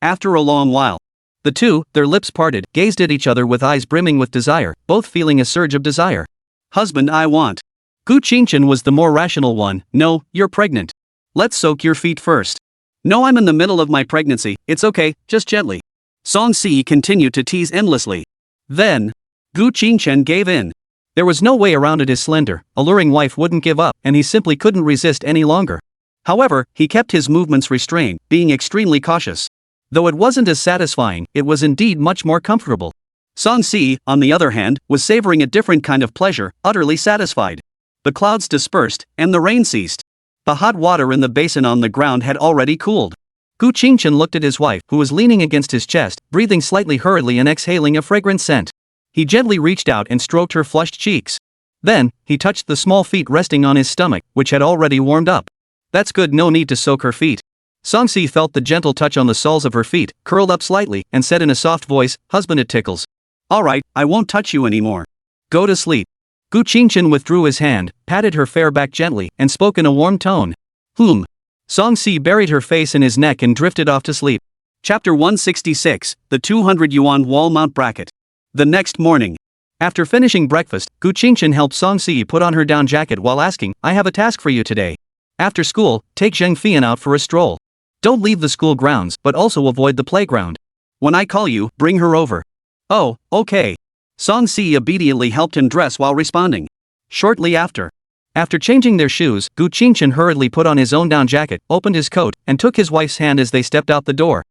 After a long while, the two, their lips parted, gazed at each other with eyes brimming with desire, both feeling a surge of desire. "Husband, I want." Gu Qingchen was the more rational one. "No, you're pregnant. Let's soak your feet first." "No, I'm in the middle of my pregnancy. It's okay, just gently." Song-si continued to tease endlessly. Then, Gu Qingchen gave in. There was no way around it. His slender, alluring wife wouldn't give up, and he simply couldn't resist any longer. However, he kept his movements restrained, being extremely cautious. Though it wasn't as satisfying, it was indeed much more comfortable. Song-si, on the other hand, was savoring a different kind of pleasure, utterly satisfied. The clouds dispersed, and the rain ceased. The hot water in the basin on the ground had already cooled. Gu Qingchen looked at his wife, who was leaning against his chest, breathing slightly hurriedly and exhaling a fragrant scent. He gently reached out and stroked her flushed cheeks. Then, he touched the small feet resting on his stomach, which had already warmed up. "That's good, no need to soak her feet." Song-si felt the gentle touch on the soles of her feet, curled up slightly, and said in a soft voice, "Husband, it tickles." "Alright, I won't touch you anymore. Go to sleep." Gu Qingchen withdrew his hand, patted her fair back gently, and spoke in a warm tone. Song-si buried her face in his neck and drifted off to sleep. Chapter 166, The 200 Yuan Wall Mount Bracket. The next morning, after finishing breakfast, Gu Qingchen helped Song-si put on her down jacket while asking, "I have a task for you today. After school, take Zheng Fian out for a stroll. Don't leave the school grounds, but also avoid the playground. When I call you, bring her over." "Oh, okay." Song-si obediently helped him dress while responding. Shortly after changing their shoes, Gu Qingchen hurriedly put on his own down jacket, opened his coat, and took his wife's hand as they stepped out the door.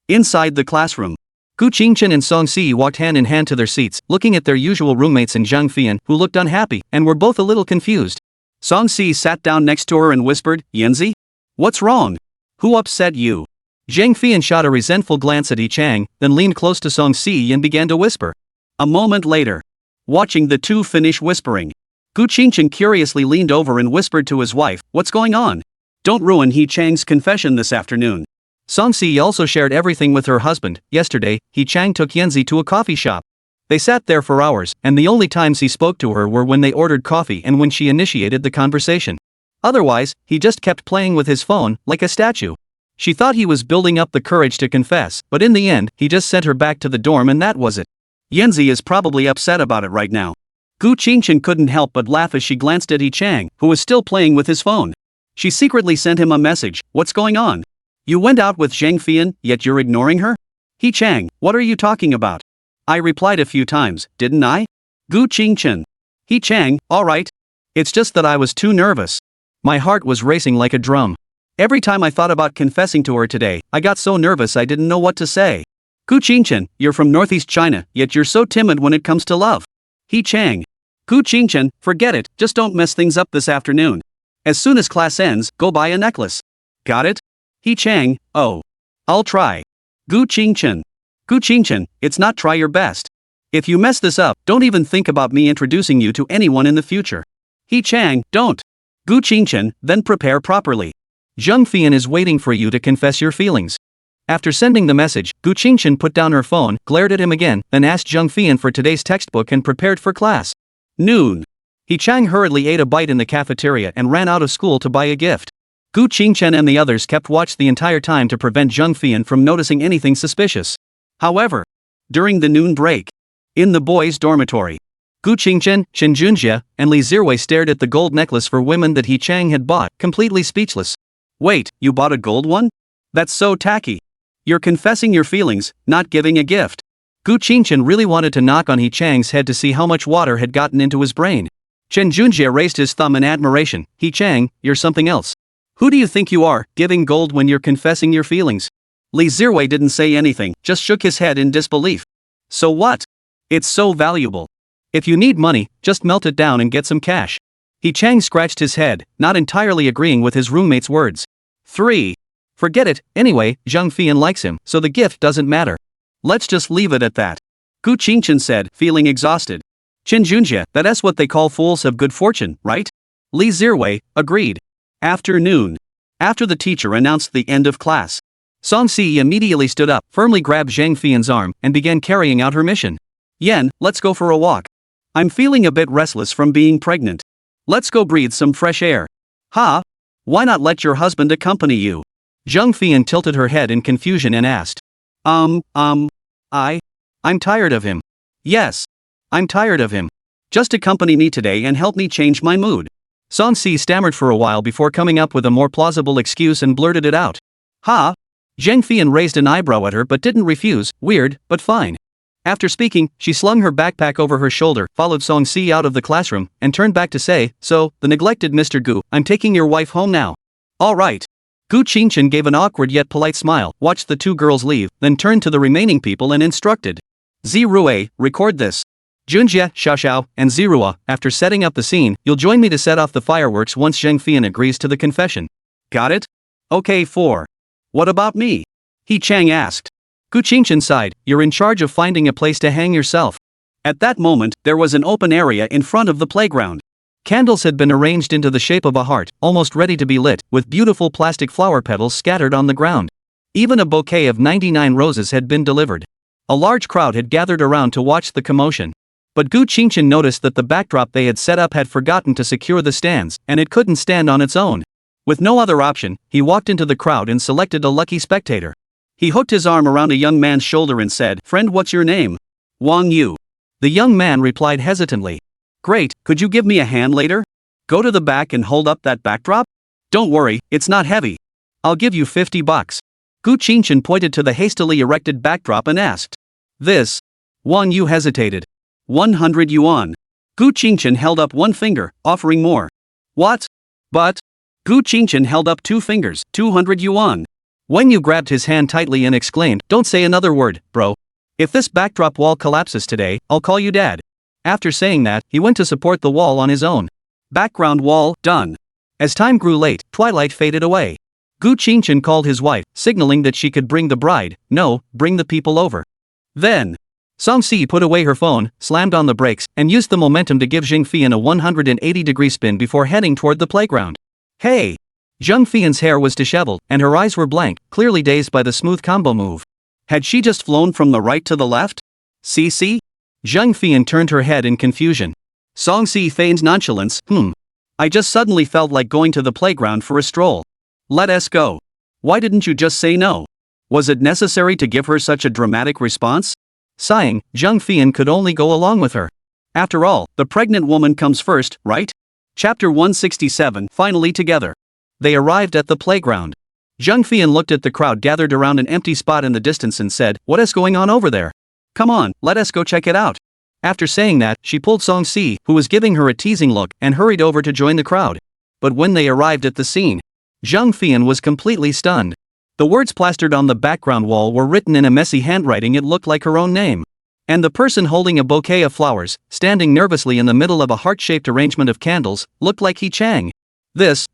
Inside the classroom, Gu Qingchen and Song-si walked hand in hand to their seats, looking at their usual roommates and Zheng Fian, who looked unhappy, and were both a little confused. Song-si sat down next to her and whispered, "Yanzi? What's wrong? Who upset you?" Zheng Fian shot a resentful glance at Yi Chang, then leaned close to Song-si and began to whisper. A moment later, watching the two finish whispering, Gu Qingchen curiously leaned over and whispered to his wife, "What's going on? Don't ruin Yi Chang's confession this afternoon." Song-si also shared everything with her husband. Yesterday, Yi Chang took Yanzi to a coffee shop. They sat there for hours, and the only times he spoke to her were when they ordered coffee and when she initiated the conversation. Otherwise, he just kept playing with his phone, like a statue. She thought he was building up the courage to confess, but in the end, he just sent her back to the dorm and that was it. Yanzi is probably upset about it right now. Gu Qingchen couldn't help but laugh as she glanced at Yi Chang, who was still playing with his phone. She secretly sent him a message, what's going on? You went out with Zhang Fian, yet you're ignoring her? He Chang, what are you talking about? I replied a few times, didn't I? Gu Qingchen. He Chang, alright. It's just that I was too nervous. My heart was racing like a drum. Every time I thought about confessing to her today, I got so nervous I didn't know what to say. Gu Qingchen, you're from Northeast China, yet you're so timid when it comes to love. He Chang. Gu Qingchen, forget it, just don't mess things up this afternoon. As soon as class ends, go buy a necklace. Got it? He Chang, oh. I'll try. Gu Qingchen. Gu Qingchen, it's not try your best. If you mess this up, don't even think about me introducing you to anyone in the future. He Chang, don't. Gu Qingchen, then prepare properly. Zhang Fian is waiting for you to confess your feelings. After sending the message, Gu Qingchen put down her phone, glared at him again, then asked Zhang Fian for today's textbook and prepared for class. Noon. He Chang hurriedly ate a bite in the cafeteria and ran out of school to buy a gift. Gu Qingchen and the others kept watch the entire time to prevent Zhang Fian from noticing anything suspicious. However, during the noon break, in the boys' dormitory, Gu Qingchen, Chen Junjie, and Li Zirwei stared at the gold necklace for women that He Chang had bought, completely speechless. Wait, you bought a gold one? That's so tacky. You're confessing your feelings, not giving a gift. Gu Qingchen really wanted to knock on He Chang's head to see how much water had gotten into his brain. Chen Junjie raised his thumb in admiration. He Chang, you're something else. Who do you think you are, giving gold when you're confessing your feelings? Li Zirwei didn't say anything, just shook his head in disbelief. So what? It's so valuable. If you need money, just melt it down and get some cash. He Chang scratched his head, not entirely agreeing with his roommate's words. 3. Forget it, anyway, Zhang Fian likes him, so the gift doesn't matter. Let's just leave it at that. Gu Qingchen said, feeling exhausted. Chen Junjie, that's what they call fools have good fortune, right? Li Zirwei agreed. Afternoon. After the teacher announced the end of class, Song Si immediately stood up, firmly grabbed Zhang Fian's arm, and began carrying out her mission. Yen, let's go for a walk. I'm feeling a bit restless from being pregnant. Let's go breathe some fresh air. Ha? Why not let your husband accompany you? Zhang Fian tilted her head in confusion and asked. I'm tired of him. Yes. I'm tired of him. Just accompany me today and help me change my mood. Song Si stammered for a while before coming up with a more plausible excuse and blurted it out. Ha? Zhang Fian raised an eyebrow at her but didn't refuse, weird, but fine. After speaking, she slung her backpack over her shoulder, followed Song Si out of the classroom, and turned back to say, so, the neglected Mr. Gu, I'm taking your wife home now. All right. Gu Qingchen gave an awkward yet polite smile, watched the two girls leave, then turned to the remaining people and instructed. Zirui, record this. Junjie, Xiaoxiao, and Zirua, after setting up the scene, you'll join me to set off the fireworks once Zhang Fian agrees to the confession. Got it? Okay. 4. What about me? He Chang asked. Gu Qingchen sighed, you're in charge of finding a place to hang yourself. At that moment, there was an open area in front of the playground. Candles had been arranged into the shape of a heart, almost ready to be lit, with beautiful plastic flower petals scattered on the ground. Even a bouquet of 99 roses had been delivered. A large crowd had gathered around to watch the commotion. But Gu Qingchen noticed that the backdrop they had set up had forgotten to secure the stands, and it couldn't stand on its own. With no other option, he walked into the crowd and selected a lucky spectator. He hooked his arm around a young man's shoulder and said, Friend, what's your name? Wang Yu. The young man replied hesitantly. Great, could you give me a hand later? Go to the back and hold up that backdrop? Don't worry, it's not heavy. I'll give you $50. Gu Qingchen pointed to the hastily erected backdrop and asked. This? Wang Yu hesitated. 100 yuan. Gu Qingchen held up one finger, offering more. What? But? Gu Qingchen held up 2 fingers, 200 yuan. Wang Yu grabbed his hand tightly and exclaimed, Don't say another word, bro. If this backdrop wall collapses today, I'll call you dad. After saying that, he went to support the wall on his own. Background wall, done. As time grew late, twilight faded away. Gu Qingchen called his wife, signaling that she could bring bring the people over. Then, Song Si put away her phone, slammed on the brakes, and used the momentum to give Zhang Fian a 180-degree spin before heading toward the playground. Hey! Zhang Fian's hair was disheveled, and her eyes were blank, clearly dazed by the smooth combo move. Had she just flown from the right to the left? See? Zhang Fian turned her head in confusion. Song Si feigns nonchalance, I just suddenly felt like going to the playground for a stroll. Let us go. Why didn't you just say no? Was it necessary to give her such a dramatic response? Sighing, Zhang Fian could only go along with her. After all, the pregnant woman comes first, right? Chapter 167, finally together. They arrived at the playground. Zhang Fian looked at the crowd gathered around an empty spot in the distance and said, "What is going on over there? Come on, let us go check it out." After saying that, she pulled Song Si, who was giving her a teasing look, and hurried over to join the crowd. But when they arrived at the scene, Zhang Fian was completely stunned. The words plastered on the background wall were written in a messy handwriting. It looked like her own name. And the person holding a bouquet of flowers, standing nervously in the middle of a heart-shaped arrangement of candles, looked like He Chang. This.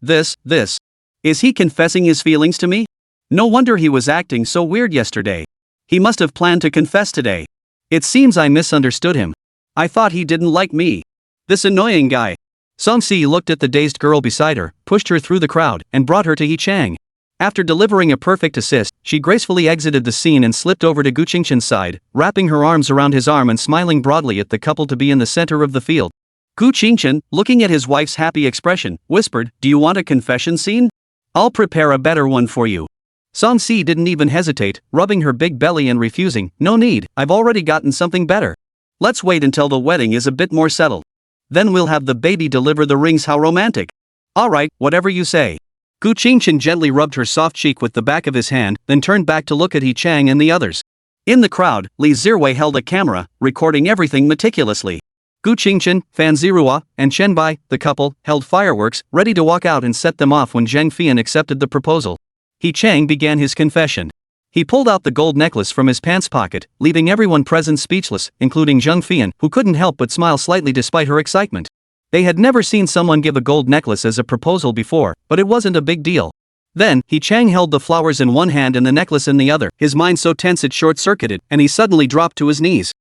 Is he confessing his feelings to me? No wonder he was acting so weird yesterday. He must have planned to confess today. It seems I misunderstood him. I thought he didn't like me. This annoying guy. Song Si looked at the dazed girl beside her, pushed her through the crowd, and brought her to He Chang. After delivering a perfect assist, she gracefully exited the scene and slipped over to Gu Qingqian's side, wrapping her arms around his arm and smiling broadly at the couple to be in the center of the field. Gu Qingqian, looking at his wife's happy expression, whispered, "Do you want a confession scene? I'll prepare a better one for you." Song Si didn't even hesitate, rubbing her big belly and refusing, "No need, I've already gotten something better. Let's wait until the wedding is a bit more settled. Then we'll have the baby deliver the rings. How romantic." "Alright, whatever you say." Gu Qingqian gently rubbed her soft cheek with the back of his hand, then turned back to look at He Chang and the others. In the crowd, Li Zhiwei held a camera, recording everything meticulously. Gu Qingqian, Fan Zirua, and Chen Bai, the couple, held fireworks, ready to walk out and set them off when Zhang Fian accepted the proposal. He Chang began his confession. He pulled out the gold necklace from his pants pocket, leaving everyone present speechless, including Zhang Fian, who couldn't help but smile slightly despite her excitement. They had never seen someone give a gold necklace as a proposal before, but it wasn't a big deal. Then, He Chang held the flowers in one hand and the necklace in the other, his mind so tense it short-circuited, and he suddenly dropped to his knees.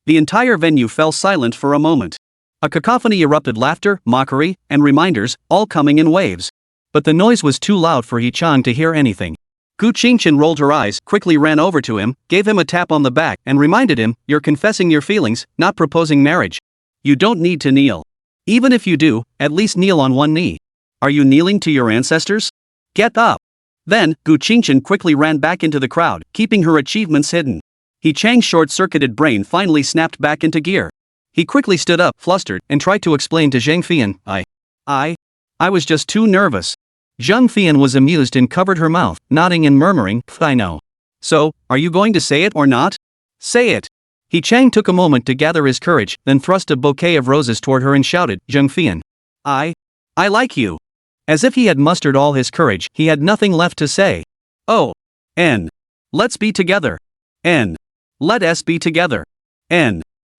The entire venue fell silent for a moment. A cacophony erupted, laughter, mockery, and reminders, all coming in waves. But the noise was too loud for He Chang to hear anything. Gu Qingqian rolled her eyes, quickly ran over to him, gave him a tap on the back, and reminded him, "You're confessing your feelings, not proposing marriage. You don't need to kneel. Even if you do, at least kneel on one knee. Are you kneeling to your ancestors? Get up." Then, Gu Qingqian quickly ran back into the crowd, keeping her achievements hidden. He Chang's short-circuited brain finally snapped back into gear. He quickly stood up, flustered, and tried to explain to Zhang Fian, I was just too nervous." Zhang Fian was amused and covered her mouth, nodding and murmuring, "I know. So, are you going to say it or not? Say it." He Chang took a moment to gather his courage, then thrust a bouquet of roses toward her and shouted, "Zhang Fian. I like you." As if he had mustered all his courage, he had nothing left to say. "Oh. Let's be together. Let us be together.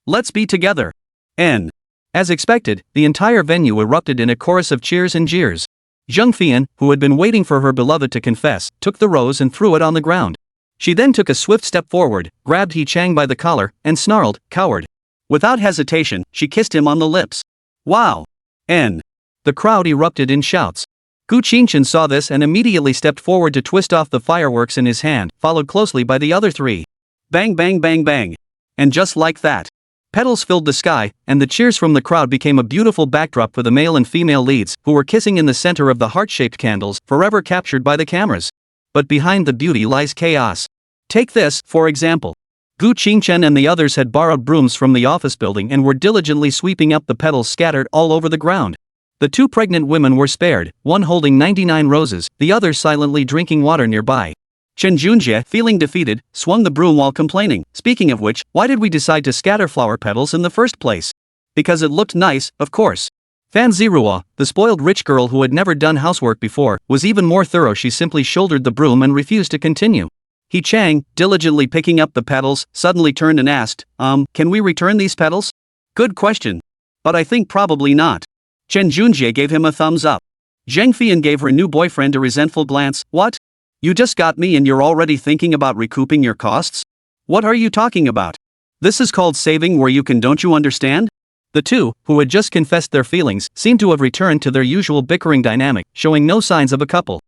Let's be together. As expected, the entire venue erupted in a chorus of cheers and jeers. Zhang Fian, who had been waiting for her beloved to confess, took the rose and threw it on the ground. She then took a swift step forward, grabbed He Chang by the collar, and snarled, "Coward." Without hesitation, she kissed him on the lips. "Wow. The crowd erupted in shouts. Gu Qingqian saw this and immediately stepped forward to twist off the fireworks in his hand, followed closely by the other three. Bang bang bang bang. And just like that, petals filled the sky, and the cheers from the crowd became a beautiful backdrop for the male and female leads, who were kissing in the center of the heart-shaped candles, forever captured by the cameras. But behind the beauty lies chaos. Take this, for example. Gu Qingqian and the others had borrowed brooms from the office building and were diligently sweeping up the petals scattered all over the ground. The two pregnant women were spared, one holding 99 roses, the other silently drinking water nearby. Chen Junjie, feeling defeated, swung the broom while complaining, "Speaking of which, why did we decide to scatter flower petals in the first place? Because it looked nice, of course." Fan Zirua, the spoiled rich girl who had never done housework before, was even more thorough. She simply shouldered the broom and refused to continue. He Chang, diligently picking up the petals, suddenly turned and asked, "Can we return these petals?" "Good question. But I think probably not." Chen Junjie gave him a thumbs up. Zhang Fian gave her new boyfriend a resentful glance. "What? You just got me and you're already thinking about recouping your costs? What are you talking about? This is called saving where you can, don't you understand?" The two, who had just confessed their feelings, seemed to have returned to their usual bickering dynamic, showing no signs of a couple.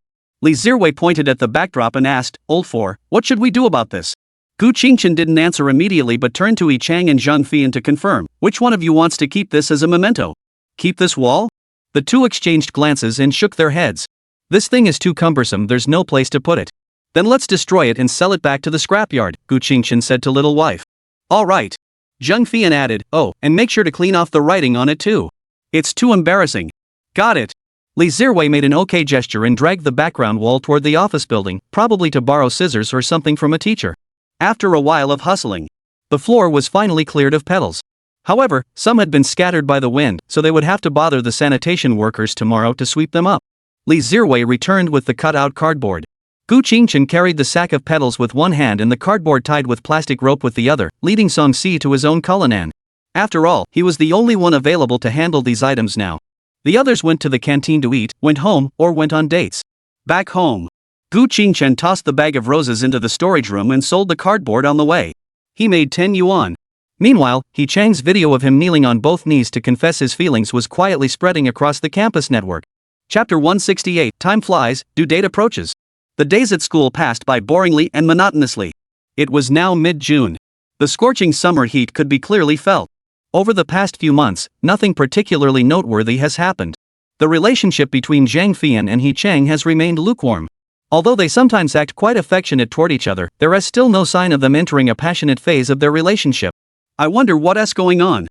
Li Zhiwei pointed at the backdrop and asked, "Old four, what should we do about this?" Gu Qingqian didn't answer immediately but turned to He Chang and Zhang Fian to confirm, "Which one of you wants to keep this as a memento? Keep this wall?" The two exchanged glances and shook their heads. "This thing is too cumbersome, there's no place to put it." "Then let's destroy it and sell it back to the scrapyard," Gu Qingqian said to little wife. "All right." Zhang Fian added, "Oh, and make sure to clean off the writing on it too. It's too embarrassing." "Got it." Li Zirwei made an okay gesture and dragged the background wall toward the office building, probably to borrow scissors or something from a teacher. After a while of hustling, the floor was finally cleared of petals. However, some had been scattered by the wind, so they would have to bother the sanitation workers tomorrow to sweep them up. Li Zirwei returned with the cut-out cardboard. Gu Qingchen carried the sack of petals with one hand and the cardboard tied with plastic rope with the other, leading Song Si to his own Cullinan. After all, he was the only one available to handle these items now. The others went to the canteen to eat, went home, or went on dates. Back home, Gu Qingchen tossed the bag of roses into the storage room and sold the cardboard on the way. He made 10 yuan. Meanwhile, He Chang's video of him kneeling on both knees to confess his feelings was quietly spreading across the campus network. Chapter 168. Time flies, due date approaches. The days at school passed by boringly and monotonously. It was now mid-June. The scorching summer heat could be clearly felt. Over the past few months, nothing particularly noteworthy has happened. The relationship between Zhang Fian and He Chang has remained lukewarm. Although they sometimes act quite affectionate toward each other, there is still no sign of them entering a passionate phase of their relationship. I wonder what's going on.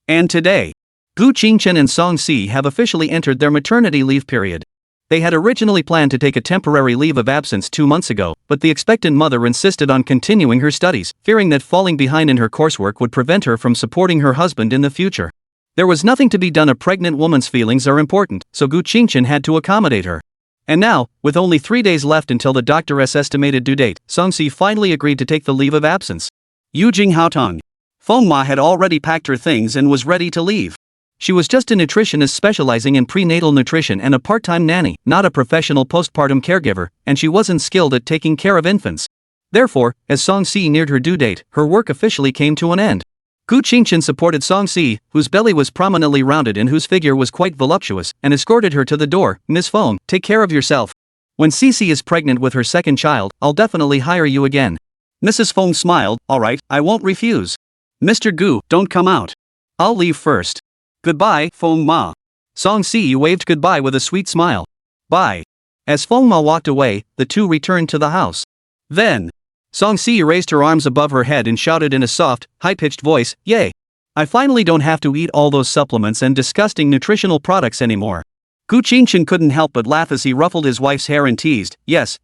And today, Gu Qingchen and Song Si have officially entered their maternity leave period. They had originally planned to take a temporary leave of absence 2 months ago, but the expectant mother insisted on continuing her studies, fearing that falling behind in her coursework would prevent her from supporting her husband in the future. There was nothing to be done. A pregnant woman's feelings are important, so Gu Qingchen had to accommodate her. And now, with only 3 days left until the doctor's estimated due date, Song Si finally agreed to take the leave of absence. Yujing Haotong. Feng Ma had already packed her things and was ready to leave. She was just a nutritionist specializing in prenatal nutrition and a part-time nanny, not a professional postpartum caregiver, and she wasn't skilled at taking care of infants. Therefore, as Song Si neared her due date, her work officially came to an end. Gu Qingchen supported Song Si, whose belly was prominently rounded and whose figure was quite voluptuous, and escorted her to the door. Miss Feng, take care of yourself. When Cici is pregnant with her second child, I'll definitely hire you again. Mrs. Feng smiled. All right, I won't refuse. Mr. Gu, don't come out. I'll leave first. Goodbye, Feng Ma. Song Si waved goodbye with a sweet smile. Bye. As Feng Ma walked away, the two returned to the house. Then, Song Si raised her arms above her head and shouted in a soft, high-pitched voice, Yay! I finally don't have to eat all those supplements and disgusting nutritional products anymore. Gu Qingchen couldn't help but laugh as he ruffled his wife's hair and teased, Yes,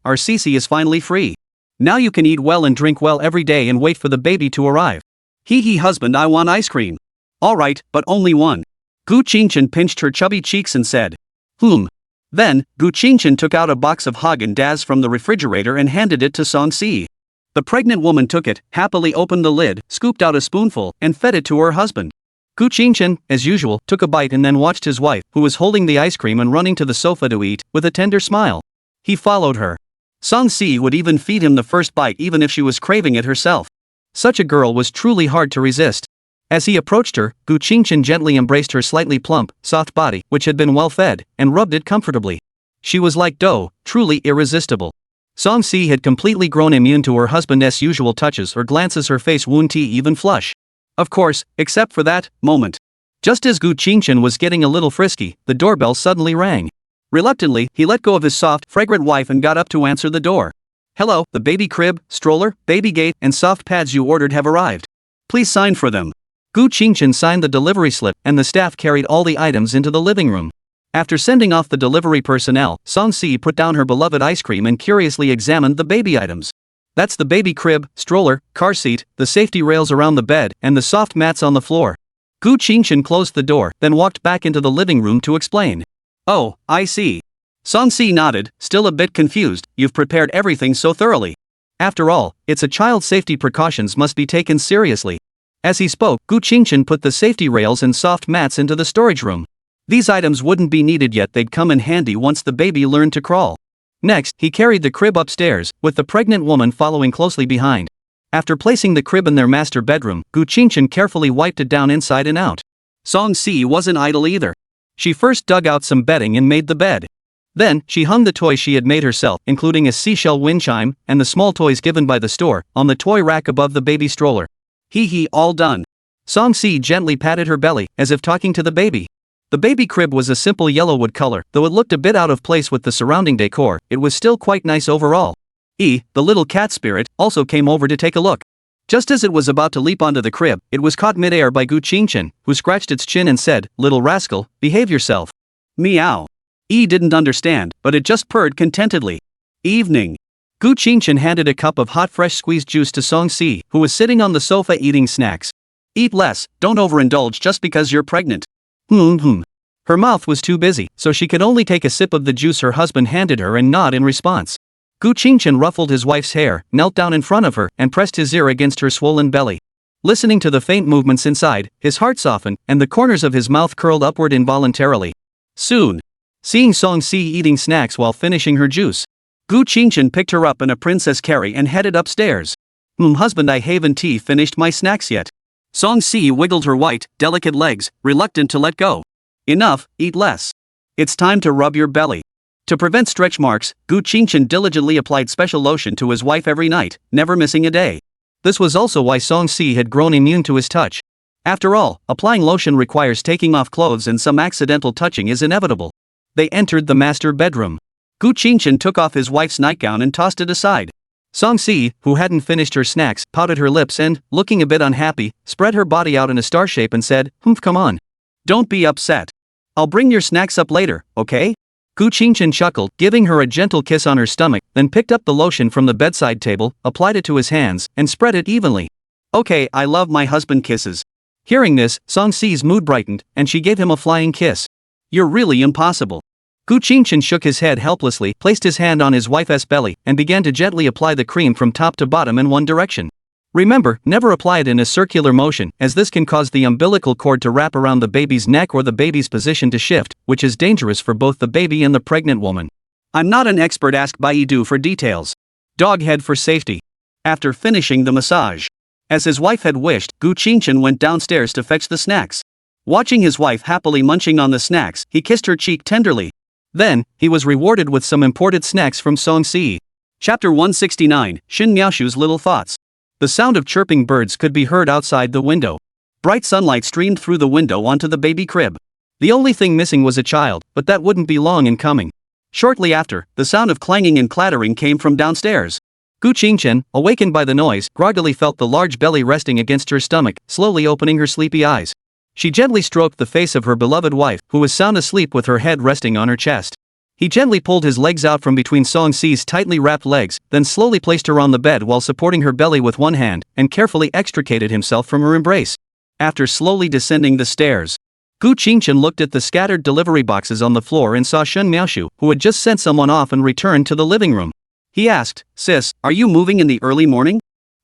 our Cici is finally free. Now you can eat well and drink well every day and wait for the baby to arrive. Hee husband, I want ice cream. All right, but only one. Gu Qingchen pinched her chubby cheeks and said, Then, Gu Qingchen took out a box of Haagen-Dazs from the refrigerator and handed it to Song Si. The pregnant woman took it, happily opened the lid, scooped out a spoonful, and fed it to her husband. Gu Qingchen, as usual, took a bite and then watched his wife, who was holding the ice cream and running to the sofa to eat, with a tender smile. He followed her. Song Si would even feed him the first bite even if she was craving it herself. Such a girl was truly hard to resist. As he approached her, Gu Qingchen gently embraced her slightly plump, soft body, which had been well fed, and rubbed it comfortably. She was like dough, truly irresistible. Song Si had completely grown immune to her husband's usual touches or glances, her face wouldn't even flush. Of course, except for that moment. Just as Gu Qingchen was getting a little frisky, the doorbell suddenly rang. Reluctantly, he let go of his soft, fragrant wife and got up to answer the door. Hello, the baby crib, stroller, baby gate, and soft pads you ordered have arrived. Please sign for them. Gu Qingchen signed the delivery slip, and the staff carried all the items into the living room. After sending off the delivery personnel, Song Si put down her beloved ice cream and curiously examined the baby items. That's the baby crib, stroller, car seat, the safety rails around the bed, and the soft mats on the floor. Gu Qingchen closed the door, then walked back into the living room to explain. Oh, I see. Song Si nodded, still a bit confused. You've prepared everything so thoroughly. After all, it's a child's safety precautions must be taken seriously. As he spoke, Gu Qingchen put the safety rails and soft mats into the storage room. These items wouldn't be needed yet, they'd come in handy once the baby learned to crawl. Next, he carried the crib upstairs, with the pregnant woman following closely behind. After placing the crib in their master bedroom, Gu Qingchen carefully wiped it down inside and out. Song Si wasn't idle either. She first dug out some bedding and made the bed. Then, she hung the toys she had made herself, including a seashell wind chime, and the small toys given by the store, on the toy rack above the baby stroller. All done. Song Si gently patted her belly, as if talking to the baby. The baby crib was a simple yellow wood color, though it looked a bit out of place with the surrounding decor, it was still quite nice overall. The little cat spirit, also came over to take a look. Just as it was about to leap onto the crib, it was caught midair by Gu Qingchen, who scratched its chin and said, Little rascal, behave yourself. Meow. Didn't understand, but it just purred contentedly. Evening. Gu Qingchen handed a cup of hot fresh squeezed juice to Song Si, who was sitting on the sofa eating snacks. Eat less, don't overindulge just because you're pregnant. Her mouth was too busy, so she could only take a sip of the juice her husband handed her and nod in response. Gu Qingchen ruffled his wife's hair, knelt down in front of her, and pressed his ear against her swollen belly. Listening to the faint movements inside, his heart softened, and the corners of his mouth curled upward involuntarily. Soon, seeing Song Si eating snacks while finishing her juice, Gu Qingchen picked her up in a princess carry and headed upstairs. Husband, I haven't finished my snacks yet. Song Si wiggled her white, delicate legs, reluctant to let go. Enough, eat less. It's time to rub your belly. To prevent stretch marks, Gu Qingchen diligently applied special lotion to his wife every night, never missing a day. This was also why Song Si had grown immune to his touch. After all, applying lotion requires taking off clothes and some accidental touching is inevitable. They entered the master bedroom. Gu Qingchen took off his wife's nightgown and tossed it aside. Song Si, who hadn't finished her snacks, pouted her lips and, looking a bit unhappy, spread her body out in a star shape and said, come on. Don't be upset. I'll bring your snacks up later, okay? Gu Qingchen chuckled, giving her a gentle kiss on her stomach, then picked up the lotion from the bedside table, applied it to his hands, and spread it evenly. Okay, I love my husband kisses. Hearing this, Song Si's mood brightened, and she gave him a flying kiss. You're really impossible. Gu Qingchen shook his head helplessly, placed his hand on his wife's belly, and began to gently apply the cream from top to bottom in one direction. Remember, never apply it in a circular motion, as this can cause the umbilical cord to wrap around the baby's neck or the baby's position to shift, which is dangerous for both the baby and the pregnant woman. I'm not an expert, ask Baidu for details. Doghead for safety. After finishing the massage, as his wife had wished, Gu Qingchen went downstairs to fetch the snacks. Watching his wife happily munching on the snacks, he kissed her cheek tenderly. Then, he was rewarded with some imported snacks from Song Si. Chapter 169, Shin Miaoshu's Little Thoughts. The sound of chirping birds could be heard outside the window. Bright sunlight streamed through the window onto the baby crib. The only thing missing was a child, but that wouldn't be long in coming. Shortly after, the sound of clanging and clattering came from downstairs. Gu Qingchen, awakened by the noise, groggily felt the large belly resting against her stomach, slowly opening her sleepy eyes. She gently stroked the face of her beloved wife, who was sound asleep with her head resting on her chest. He gently pulled his legs out from between Song Si's tightly wrapped legs, then slowly placed her on the bed while supporting her belly with one hand, and carefully extricated himself from her embrace. After slowly descending the stairs, Gu Qingchen looked at the scattered delivery boxes on the floor and saw Shen Miaoshu, who had just sent someone off and returned to the living room. He asked, "Sis, are you moving in the early morning?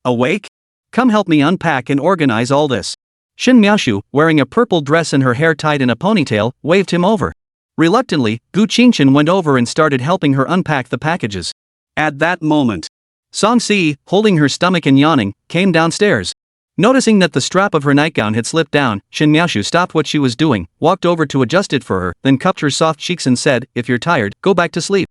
Awake? Come help me unpack and organize all this." Shen Miaoshu, wearing a purple dress and her hair tied in a ponytail, waved him over. Reluctantly, Gu Qingchen went over and started helping her unpack the packages. At that moment, Song Si, holding her stomach and yawning, came downstairs. Noticing that the strap of her nightgown had slipped down, Shen Miaoshu stopped what she was doing, walked over to adjust it for her, then cupped her soft cheeks and said, "If you're tired, go back to sleep."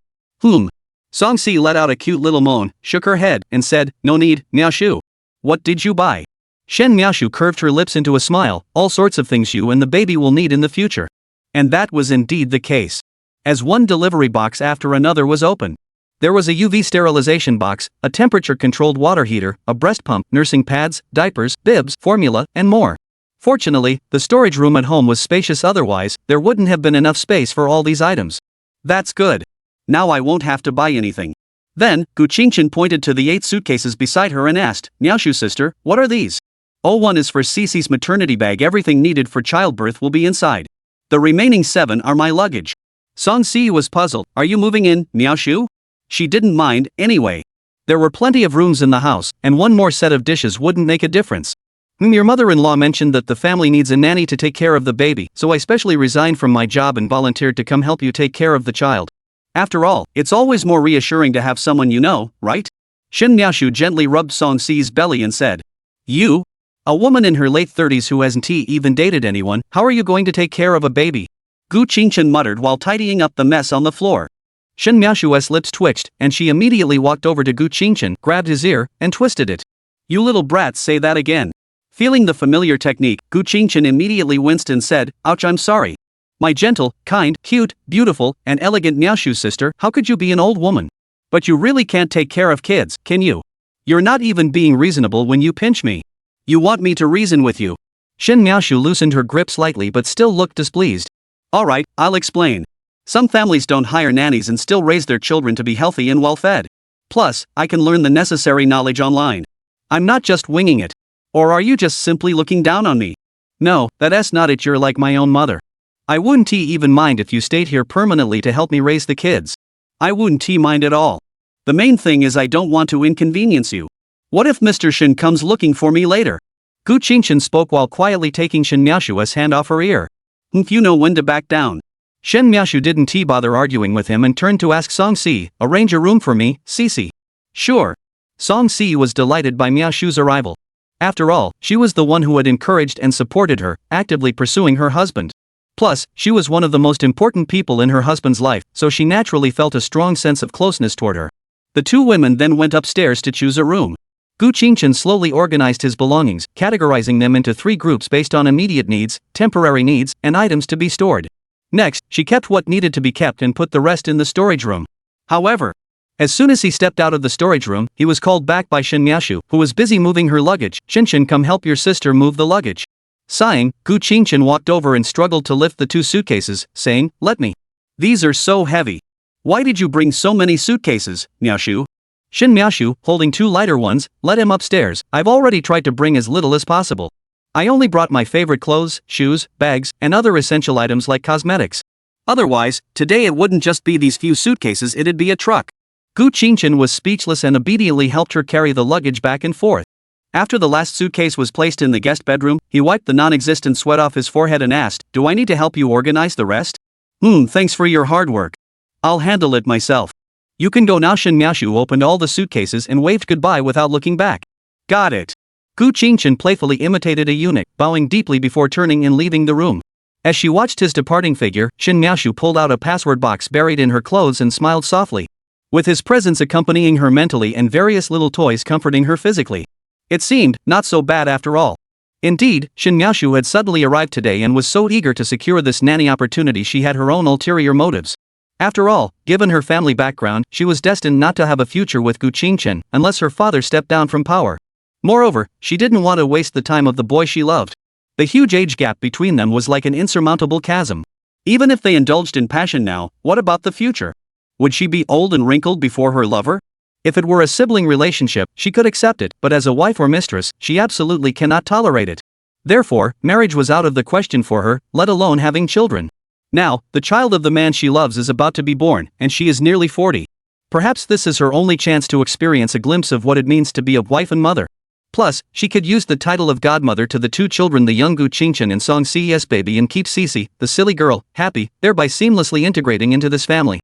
Song Si let out a cute little moan, shook her head, and said, "No need, Miaoshu. What did you buy?" Shen Miaoshu curved her lips into a smile, "All sorts of things you and the baby will need in the future." And that was indeed the case. As one delivery box after another was opened, there was a UV sterilization box, a temperature-controlled water heater, a breast pump, nursing pads, diapers, bibs, formula, and more. Fortunately, the storage room at home was spacious, otherwise, there wouldn't have been enough space for all these items. That's good. Now I won't have to buy anything. Then, Gu Qingchen pointed to the 8 suitcases beside her and asked, "Miaoshu sister, what are these?" "One is for Cece's maternity bag. Everything needed for childbirth will be inside. The remaining 7 are my luggage." Song Si was puzzled. "Are you moving in, Miaoshu?" She didn't mind, anyway. There were plenty of rooms in the house, and one more set of dishes wouldn't make a difference. Your mother-in-law mentioned that the family needs a nanny to take care of the baby, so I specially resigned from my job and volunteered to come help you take care of the child. After all, it's always more reassuring to have someone you know, right? Shen Miaoshu gently rubbed Song Si's belly and said, "You? A woman in her late 30s who hasn't even dated anyone, how are you going to take care of a baby?" Gu Qingchen muttered while tidying up the mess on the floor. Shen Miaoshu's lips twitched, and she immediately walked over to Gu Qingchen, grabbed his ear, and twisted it. "You little brat, say that again." Feeling the familiar technique, Gu Qingchen immediately winced and said, "Ouch, I'm sorry. My gentle, kind, cute, beautiful, and elegant Miaoshu sister, how could you be an old woman? But you really can't take care of kids, can you? You're not even being reasonable when you pinch me. You want me to reason with you?" Shen Miaoshu loosened her grip slightly but still looked displeased. "Alright, I'll explain. Some families don't hire nannies and still raise their children to be healthy and well-fed. Plus, I can learn the necessary knowledge online. I'm not just winging it. Or are you just simply looking down on me? No, that's not it, you're like my own mother. I wouldn't even mind if you stayed here permanently to help me raise the kids. I wouldn't mind at all. The main thing is I don't want to inconvenience you. What if Mr. Shin comes looking for me later? Gu Qingchen spoke while quietly taking Shin Miaoshu's hand off her ear. You know when to back down. Shen Miaoshu didn't bother arguing with him and turned to ask Song Si, arrange a room for me, Cici. Sure. Song Si was delighted by Miaoshu's arrival. After all, she was the one who had encouraged and supported her, actively pursuing her husband. Plus, she was one of the most important people in her husband's life, so she naturally felt a strong sense of closeness toward her. The two women then went upstairs to choose a room. Gu Qingchen slowly organized his belongings, categorizing them into 3 groups based on immediate needs, temporary needs, and items to be stored. Next, she kept what needed to be kept and put the rest in the storage room. However, as soon as he stepped out of the storage room, he was called back by Shin Miaoshu, who was busy moving her luggage. Shinshin, come help your sister move the luggage. Sighing, Gu Qingchen walked over and struggled to lift the 2 suitcases, saying, let me. These are so heavy. Why did you bring so many suitcases, Miaoshu? Shin Miaoshu, holding 2 lighter ones, led him upstairs. I've already tried to bring as little as possible. I only brought my favorite clothes, shoes, bags, and other essential items like cosmetics. Otherwise, today it wouldn't just be these few suitcases, it'd be a truck. Gu Qingchen was speechless and obediently helped her carry the luggage back and forth. After the last suitcase was placed in the guest bedroom, he wiped the non-existent sweat off his forehead and asked, do I need to help you organize the rest? Thanks for your hard work. I'll handle it myself. You can go now. Shin Miaoshu opened all the suitcases and waved goodbye without looking back. Got it. Gu Qingchen playfully imitated a eunuch, bowing deeply before turning and leaving the room. As she watched his departing figure, Shin Miaoshu pulled out a password box buried in her clothes and smiled softly. With his presence accompanying her mentally and various little toys comforting her physically. It seemed not so bad after all. Indeed, Shin Miaoshu had suddenly arrived today and was so eager to secure this nanny opportunity she had her own ulterior motives. After all, given her family background, she was destined not to have a future with Gu Qingchen unless her father stepped down from power. Moreover, she didn't want to waste the time of the boy she loved. The huge age gap between them was like an insurmountable chasm. Even if they indulged in passion now, what about the future? Would she be old and wrinkled before her lover? If it were a sibling relationship, she could accept it, but as a wife or mistress, she absolutely cannot tolerate it. Therefore, marriage was out of the question for her, let alone having children. Now, the child of the man she loves is about to be born, and she is nearly 40. Perhaps this is her only chance to experience a glimpse of what it means to be a wife and mother. Plus, she could use the title of godmother to the 2 children, the young Gu Qingchen and Song Si's baby, and keep Cici, the silly girl, happy, thereby seamlessly integrating into this family.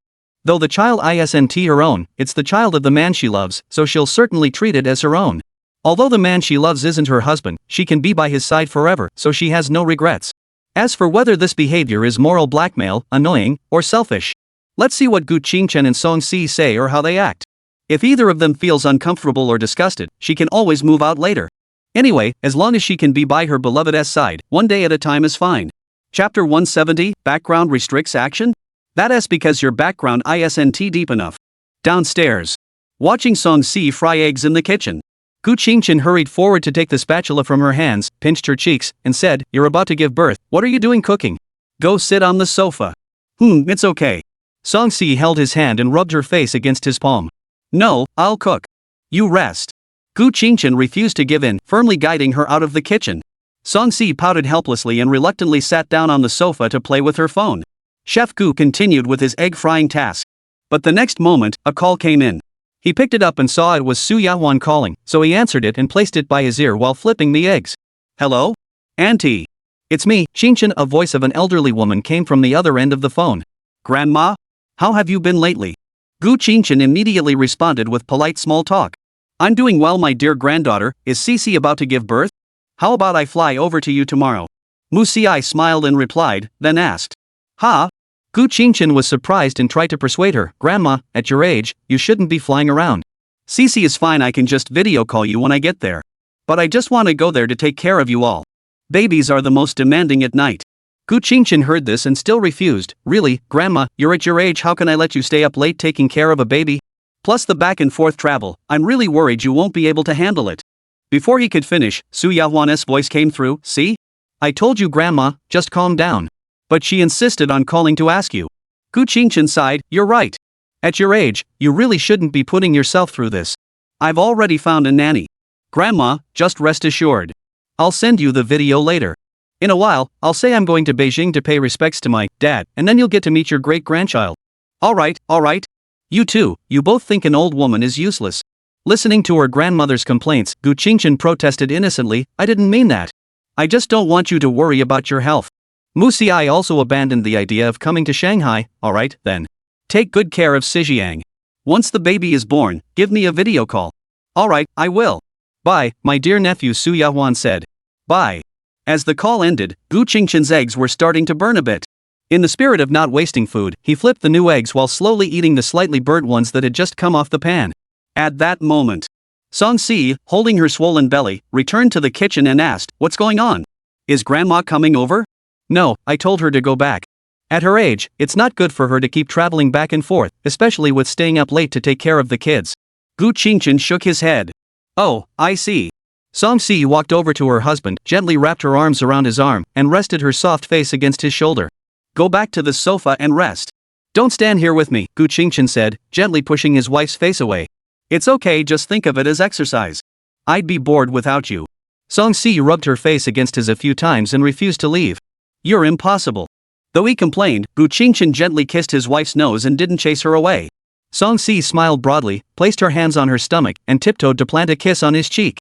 Though the child isn't her own, it's the child of the man she loves, so she'll certainly treat it as her own. Although the man she loves isn't her husband, she can be by his side forever, so she has no regrets. As for whether this behavior is moral blackmail, annoying, or selfish, let's see what Gu Qingchen and Song Si say or how they act. If either of them feels uncomfortable or disgusted, she can always move out later. Anyway, as long as she can be by her beloved's side, one day at a time is fine. Chapter 170, Background Restricts Action? That's because your background isn't deep enough. Downstairs. Watching Song Si fry eggs in the kitchen. Gu Qingchen hurried forward to take the spatula from her hands, pinched her cheeks, and said, "You're about to give birth, what are you doing cooking? Go sit on the sofa." It's okay. Song Si held his hand and rubbed her face against his palm. "No, I'll cook. You rest." Gu Qingchen refused to give in, firmly guiding her out of the kitchen. Song Si pouted helplessly and reluctantly sat down on the sofa to play with her phone. Chef Gu continued with his egg frying task. But the next moment, a call came in. He picked it up and saw it was Su Yahuan calling, so he answered it and placed it by his ear while flipping the eggs. "Hello? Auntie. It's me, Qingchen." A voice of an elderly woman came from the other end of the phone. "Grandma? How have you been lately?" Gu Qingchen immediately responded with polite small talk. "I'm doing well, my dear granddaughter. Is Cici about to give birth? How about I fly over to you tomorrow?" Mu Ci smiled and replied, then asked. "Ha?" Gu Qingchen was surprised and tried to persuade her. "Grandma, at your age, you shouldn't be flying around. Cici is fine, I can just video call you when I get there. But I just want to go there to take care of you all. Babies are the most demanding at night." Gu Qingchen heard this and still refused. "Really, Grandma, you're at your age, how can I let you stay up late taking care of a baby? Plus the back and forth travel, I'm really worried you won't be able to handle it." Before he could finish, Su Yahuan's voice came through. "See? I told you, Grandma, just calm down." But she insisted on calling to ask you. Gu Qingchen sighed, you're right. At your age, you really shouldn't be putting yourself through this. I've already found a nanny. Grandma, just rest assured. I'll send you the video later. In a while, I'll say I'm going to Beijing to pay respects to my dad, and then you'll get to meet your great-grandchild. Alright. You two, you both think an old woman is useless. Listening to her grandmother's complaints, Gu Qingchen protested innocently, I didn't mean that. I just don't want you to worry about your health. Mu Xiai also abandoned the idea of coming to Shanghai. Alright, then. Take good care of Sijiang. Once the baby is born, give me a video call. Alright, I will. Bye, my dear nephew, Su Yahuan said. Bye. As the call ended, Gu Qingchen's eggs were starting to burn a bit. In the spirit of not wasting food, he flipped the new eggs while slowly eating the slightly burnt ones that had just come off the pan. At that moment, Song Si, holding her swollen belly, returned to the kitchen and asked, what's going on? Is Grandma coming over? No, I told her to go back. At her age, it's not good for her to keep traveling back and forth, especially with staying up late to take care of the kids. Gu Qingchen shook his head. Oh, I see. Song Si walked over to her husband, gently wrapped her arms around his arm, and rested her soft face against his shoulder. Go back to the sofa and rest. Don't stand here with me, Gu Qingchen said, gently pushing his wife's face away. It's okay, just think of it as exercise. I'd be bored without you. Song Si rubbed her face against his a few times and refused to leave. You're impossible. Though he complained, Gu Qingchen gently kissed his wife's nose and didn't chase her away. Song Si smiled broadly, placed her hands on her stomach, and tiptoed to plant a kiss on his cheek.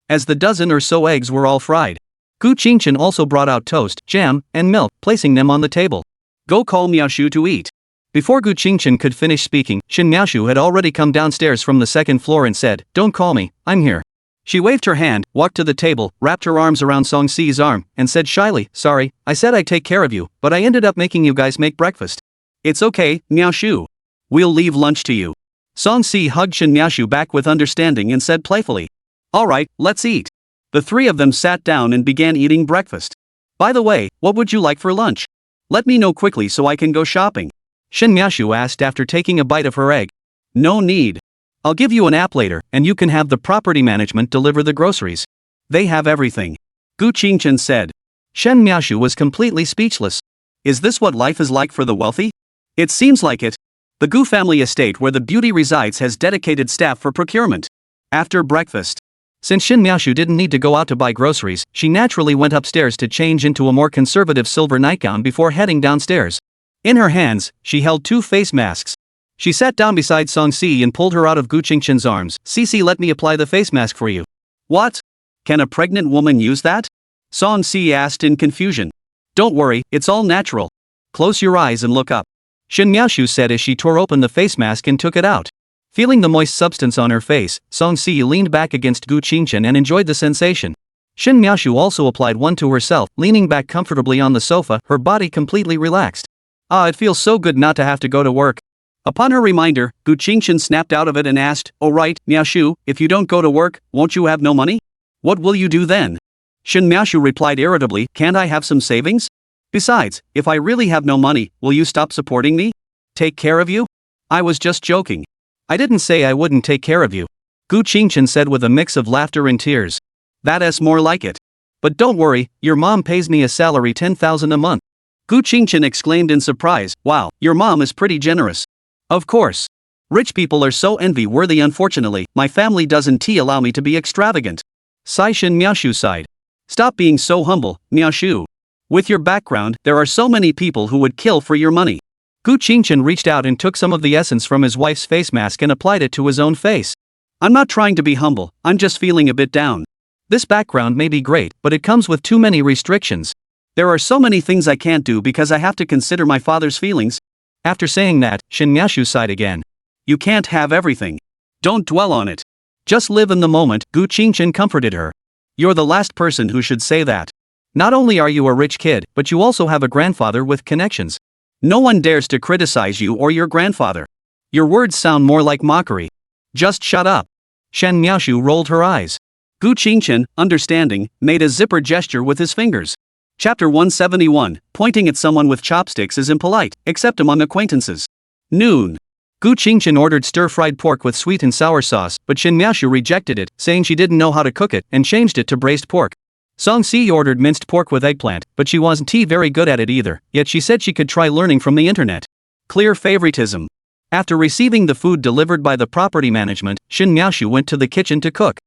As the dozen or so eggs were all fried, Gu Qingchen also brought out toast, jam, and milk, placing them on the table. Go call Miaoshu to eat. Before Gu Qingchen could finish speaking, Shin Miaoshu had already come downstairs from the second floor and said, Don't call me, I'm here. She waved her hand, walked to the table, wrapped her arms around Song Si's arm, and said shyly, Sorry, I said I'd take care of you, but I ended up making you guys make breakfast. It's okay, Miaoshu. We'll leave lunch to you. Song Si hugged Shin Miaoshu back with understanding and said playfully, Alright, let's eat. The three of them sat down and began eating breakfast. By the way, what would you like for lunch? Let me know quickly so I can go shopping. Shin Miaoshu asked after taking a bite of her egg. No need. I'll give you an app later, and you can have the property management deliver the groceries. They have everything. Gu Qingchen said. Shin Miaoshu was completely speechless. Is this what life is like for the wealthy? It seems like it. The Gu family estate where the beauty resides has dedicated staff for procurement. After breakfast. Since Shin Miaoshu didn't need to go out to buy groceries, she naturally went upstairs to change into a more conservative silver nightgown before heading downstairs. In her hands, she held 2 face masks. She sat down beside Song Si and pulled her out of Gu Qingchen's arms. Cici, let me apply the face mask for you. What? Can a pregnant woman use that? Song Si asked in confusion. Don't worry, it's all natural. Close your eyes and look up. Shin Miaoshu said as she tore open the face mask and took it out. Feeling the moist substance on her face, Song Si leaned back against Gu Qingchen and enjoyed the sensation. Shin Miaoshu also applied one to herself, leaning back comfortably on the sofa, her body completely relaxed. Ah, it feels so good not to have to go to work. Upon her reminder, Gu Qingchen snapped out of it and asked, Oh right, Miaoshu, if you don't go to work, won't you have no money? What will you do then? Shin Miaoshu replied irritably, Can't I have some savings? Besides, if I really have no money, will you stop supporting me? Take care of you? I was just joking. I didn't say I wouldn't take care of you. Gu Qingchen said with a mix of laughter and tears. That's more like it. But don't worry, your mom pays me a salary 10,000 a month. Gu Qingchen exclaimed in surprise, Wow, your mom is pretty generous. Of course. Rich people are so envy-worthy. Unfortunately, my family doesn't allow me to be extravagant. Shin Miaoshu sighed. Stop being so humble, Miaoshu. With your background, there are so many people who would kill for your money. Gu Qingchen reached out and took some of the essence from his wife's face mask and applied it to his own face. I'm not trying to be humble, I'm just feeling a bit down. This background may be great, but it comes with too many restrictions. There are so many things I can't do because I have to consider my father's feelings. After saying that, Shin Miaoshu sighed again. You can't have everything. Don't dwell on it. Just live in the moment, Gu Qingchen comforted her. You're the last person who should say that. Not only are you a rich kid, but you also have a grandfather with connections. No one dares to criticize you or your grandfather. Your words sound more like mockery. Just shut up. Shin Miaoshu rolled her eyes. Gu Qingchen, understanding, made a zipper gesture with his fingers. Chapter 171, Pointing at someone with chopsticks is impolite, except among acquaintances. Noon. Gu Qingchen ordered stir-fried pork with sweet and sour sauce, but Shin Miaoshu rejected it, saying she didn't know how to cook it, and changed it to braised pork. Song Si ordered minced pork with eggplant, but she wasn't very good at it either, yet she said she could try learning from the internet. Clear favoritism. After receiving the food delivered by the property management, Shin Miaoshu went to the kitchen to cook.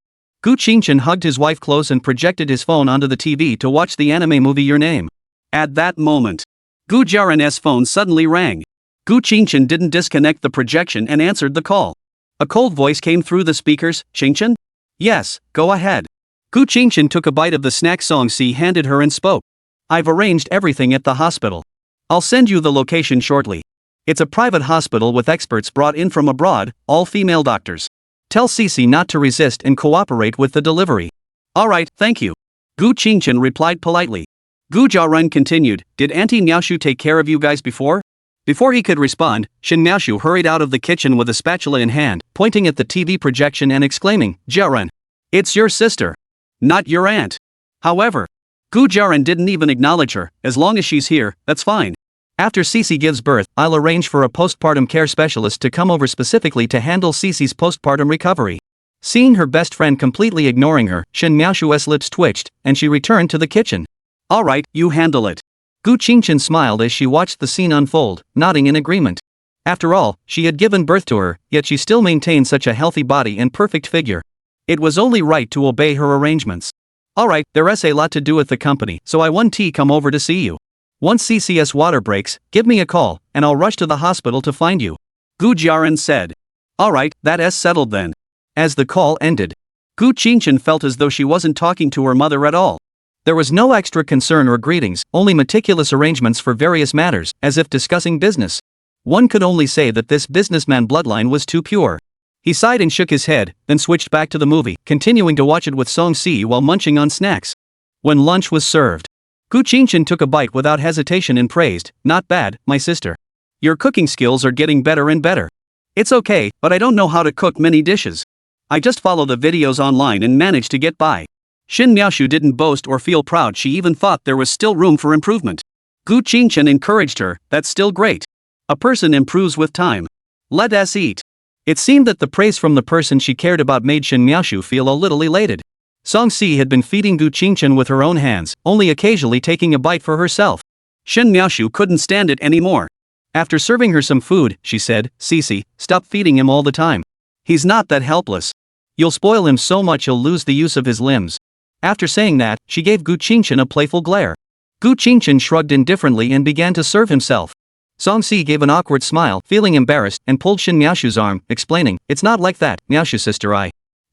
Gu Qingchen hugged his wife close and projected his phone onto the TV to watch the anime movie Your Name. At that moment, Gu Jiaren's phone suddenly rang. Gu Qingchen didn't disconnect the projection and answered the call. A cold voice came through the speakers. Qingchen? Yes, go ahead. Gu Qingchen took a bite of the snack Song Si handed her and spoke. I've arranged everything at the hospital. I'll send you the location shortly. It's a private hospital with experts brought in from abroad, all female doctors. Tell Cici not to resist and cooperate with the delivery. Alright, thank you. Gu Qingchen replied politely. Gu Jiaren continued, did Auntie Miaoshu take care of you guys before? Before he could respond, Shin Miaoshu hurried out of the kitchen with a spatula in hand, pointing at the TV projection and exclaiming, Jiaren. It's your sister. Not your aunt. However, Gu Jiaren didn't even acknowledge her. As long as she's here, that's fine. After Cici gives birth, I'll arrange for a postpartum care specialist to come over specifically to handle Cici's postpartum recovery. Seeing her best friend completely ignoring her, Shin Miaoshu's lips twitched, and she returned to the kitchen. Alright, you handle it. Gu Qingchen smiled as she watched the scene unfold, nodding in agreement. After all, she had given birth to her, yet she still maintained such a healthy body and perfect figure. It was only right to obey her arrangements. Alright, there's a lot to do at the company, so I want to come over to see you. Once CCS water breaks, give me a call, and I'll rush to the hospital to find you. Gu Jiaren said. Alright, that's settled then. As the call ended, Gu Qingchen felt as though she wasn't talking to her mother at all. There was no extra concern or greetings, only meticulous arrangements for various matters, as if discussing business. One could only say that this businessman bloodline was too pure. He sighed and shook his head, then switched back to the movie, continuing to watch it with Song Si while munching on snacks. When lunch was served, Gu Qingchen took a bite without hesitation and praised, not bad, my sister. Your cooking skills are getting better and better. It's okay, but I don't know how to cook many dishes. I just follow the videos online and manage to get by. Shin Miaoshu didn't boast or feel proud, she even thought there was still room for improvement. Gu Qingchen encouraged her, that's still great. A person improves with time. Let us eat. It seemed that the praise from the person she cared about made Shin Miaoshu feel a little elated. Song Si had been feeding Gu Qingchen with her own hands, only occasionally taking a bite for herself. Shin Miaoshu couldn't stand it anymore. After serving her some food, she said, Cici, stop feeding him all the time. He's not that helpless. You'll spoil him so much he'll lose the use of his limbs. After saying that, she gave Gu Qingchen a playful glare. Gu Qingchen shrugged indifferently and began to serve himself. Song Si gave an awkward smile, feeling embarrassed, and pulled Shin Miaoshu's arm, explaining, it's not like that, Miaoshu sister,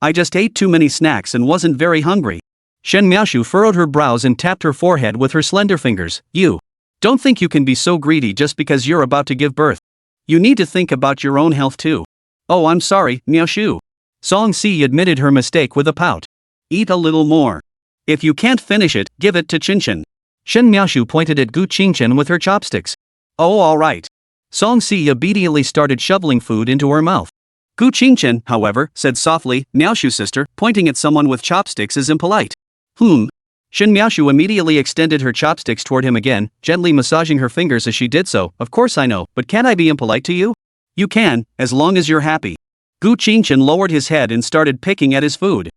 I just ate too many snacks and wasn't very hungry. Shin Miaoshu furrowed her brows and tapped her forehead with her slender fingers. You don't think you can be so greedy just because you're about to give birth. You need to think about your own health too. Oh, I'm sorry, Miaoshu. Song Si admitted her mistake with a pout. Eat a little more. If you can't finish it, give it to Qingchen. Shin Miaoshu pointed at Gu Qingchen with her chopsticks. Oh, alright. Song Si obediently started shoveling food into her mouth. Gu Qingchen, however, said softly, Miaoshu sister, pointing at someone with chopsticks is impolite. Shin Miaoshu immediately extended her chopsticks toward him again, gently massaging her fingers as she did so. Of course I know, but can't I be impolite to you? You can, as long as you're happy. Gu Qingchen lowered his head and started picking at his food.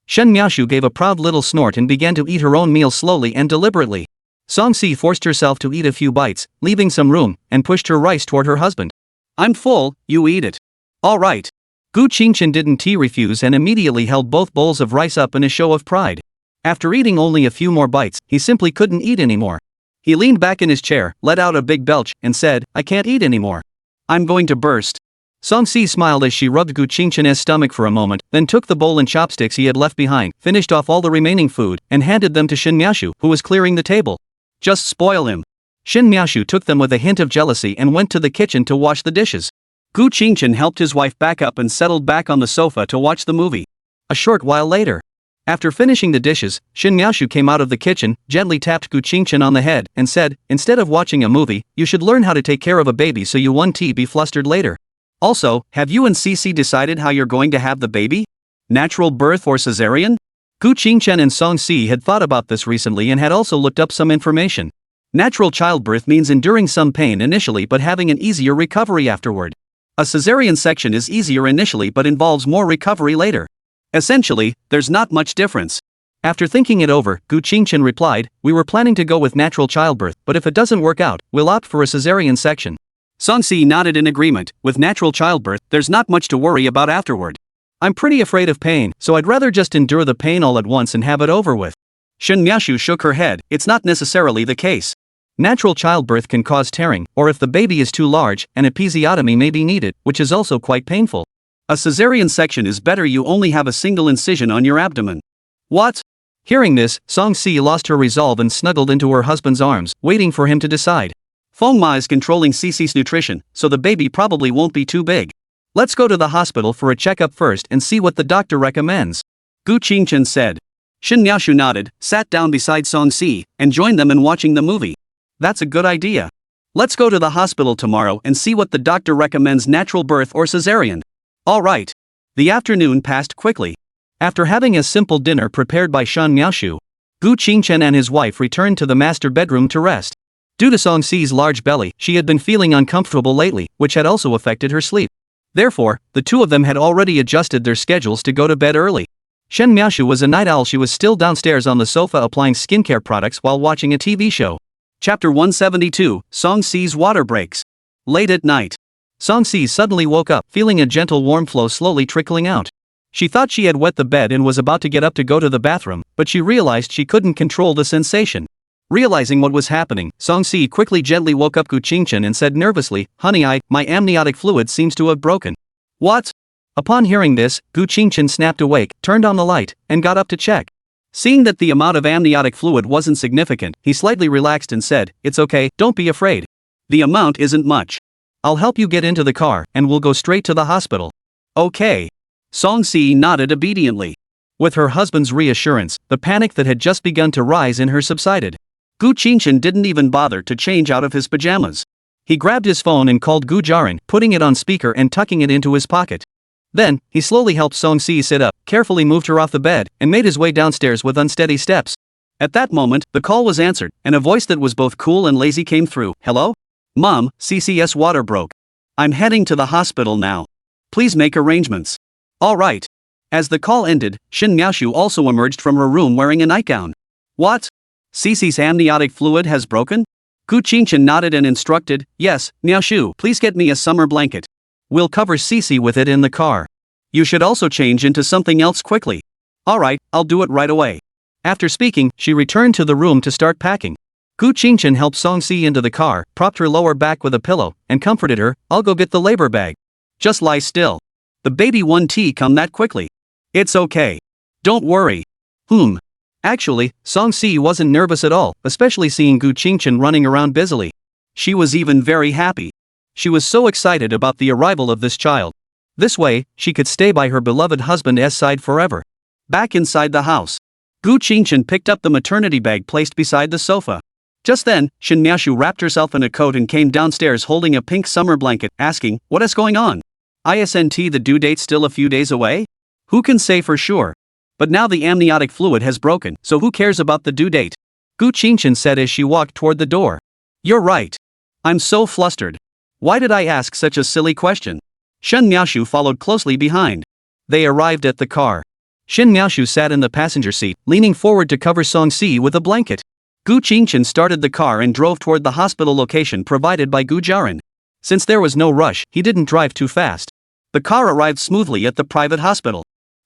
Shin Miaoshu gave a proud little snort and began to eat her own meal slowly and deliberately. Song Si forced herself to eat a few bites, leaving some room, and pushed her rice toward her husband. I'm full, you eat it. Alright. Gu Qingchen didn't refuse and immediately held both bowls of rice up in a show of pride. After eating only a few more bites, he simply couldn't eat anymore. He leaned back in his chair, let out a big belch, and said, I can't eat anymore. I'm going to burst. Song Si smiled as she rubbed Gu Qingchen's stomach for a moment, then took the bowl and chopsticks he had left behind, finished off all the remaining food, and handed them to Shin Miaoshu, who was clearing the table. Just spoil him. Shin Miaoshu took them with a hint of jealousy and went to the kitchen to wash the dishes. Gu Qingchen helped his wife back up and settled back on the sofa to watch the movie. A short while later, after finishing the dishes, Shin Miaoshu came out of the kitchen, gently tapped Gu Qingchen on the head, and said, instead of watching a movie, you should learn how to take care of a baby so you won't be flustered later. Also, have you and Cici decided how you're going to have the baby? Natural birth or cesarean? Gu Qingchen and Song Si had thought about this recently and had also looked up some information. Natural childbirth means enduring some pain initially but having an easier recovery afterward. A cesarean section is easier initially but involves more recovery later. Essentially, there's not much difference. After thinking it over, Gu Qingchen replied, we were planning to go with natural childbirth, but if it doesn't work out, we'll opt for a cesarean section. Song-si nodded in agreement. With natural childbirth, there's not much to worry about afterward. I'm pretty afraid of pain, so I'd rather just endure the pain all at once and have it over with. Shin Miaoshu shook her head. It's not necessarily the case. Natural childbirth can cause tearing, or if the baby is too large, an episiotomy may be needed, which is also quite painful. A cesarean section is better. You only have a single incision on your abdomen. What? Hearing this, Song-si lost her resolve and snuggled into her husband's arms, waiting for him to decide. Feng Ma is controlling Cece's nutrition, so the baby probably won't be too big. Let's go to the hospital for a checkup first and see what the doctor recommends, Gu Qingchen said. Shin Miaoshu nodded, sat down beside Song-si, and joined them in watching the movie. That's a good idea. Let's go to the hospital tomorrow and see what the doctor recommends, natural birth or cesarean. All right. The afternoon passed quickly. After having a simple dinner prepared by Shan Miaoshu, Gu Qingchen and his wife returned to the master bedroom to rest. Due to Song-si's large belly, she had been feeling uncomfortable lately, which had also affected her sleep. Therefore, the two of them had already adjusted their schedules to go to bed early. Shen Miaoshu was a night owl. She was still downstairs on the sofa applying skincare products while watching a TV show. Chapter 172, Song-si's water breaks. Late at night, Song-si suddenly woke up, feeling a gentle warm flow slowly trickling out. She thought she had wet the bed and was about to get up to go to the bathroom, but she realized she couldn't control the sensation. Realizing what was happening, Song-si quickly gently woke up Gu Qingchen and said nervously, "Honey, my amniotic fluid seems to have broken." What? Upon hearing this, Gu Qingchen snapped awake, turned on the light, and got up to check. Seeing that the amount of amniotic fluid wasn't significant, he slightly relaxed and said, "It's okay, don't be afraid. The amount isn't much. I'll help you get into the car, and we'll go straight to the hospital." Okay. Song-si nodded obediently. With her husband's reassurance, the panic that had just begun to rise in her subsided. Gu Qingchen didn't even bother to change out of his pajamas. He grabbed his phone and called Gu Jiaran, putting it on speaker and tucking it into his pocket. Then, he slowly helped Song-si sit up, carefully moved her off the bed, and made his way downstairs with unsteady steps. At that moment, the call was answered, and a voice that was both cool and lazy came through. "Hello? Mom, CC's water broke. I'm heading to the hospital now. Please make arrangements." "All right." As the call ended, Shin Miaoshu also emerged from her room wearing a nightgown. "What? Cece's amniotic fluid has broken?" Gu Qingchen nodded and instructed, "Yes, Miaoshu, please get me a summer blanket. We'll cover Cece with it in the car. You should also change into something else quickly." "All right, I'll do it right away." After speaking, she returned to the room to start packing. Gu Qingchen helped Song-si into the car, propped her lower back with a pillow, and comforted her, "I'll go get the labor bag. Just lie still. The baby won't come that quickly." "It's okay. Don't worry." Actually, Song-si wasn't nervous at all, especially seeing Gu Qingchen running around busily. She was even very happy. She was so excited about the arrival of this child. This way, she could stay by her beloved husband's side forever. Back inside the house, Gu Qingchen picked up the maternity bag placed beside the sofa. Just then, Shin Miaoshu wrapped herself in a coat and came downstairs holding a pink summer blanket, asking, "What is going on? Isn't the due date still a few days away?" "Who can say for sure? But now the amniotic fluid has broken, so who cares about the due date?" Gu Qingchen said as she walked toward the door. "You're right. I'm so flustered. Why did I ask such a silly question?" Shin Miaoshu followed closely behind. They arrived at the car. Shin Miaoshu sat in the passenger seat, leaning forward to cover Song-si with a blanket. Gu Qingchen started the car and drove toward the hospital location provided by Gu Jiaran. Since there was no rush, he didn't drive too fast. The car arrived smoothly at the private hospital.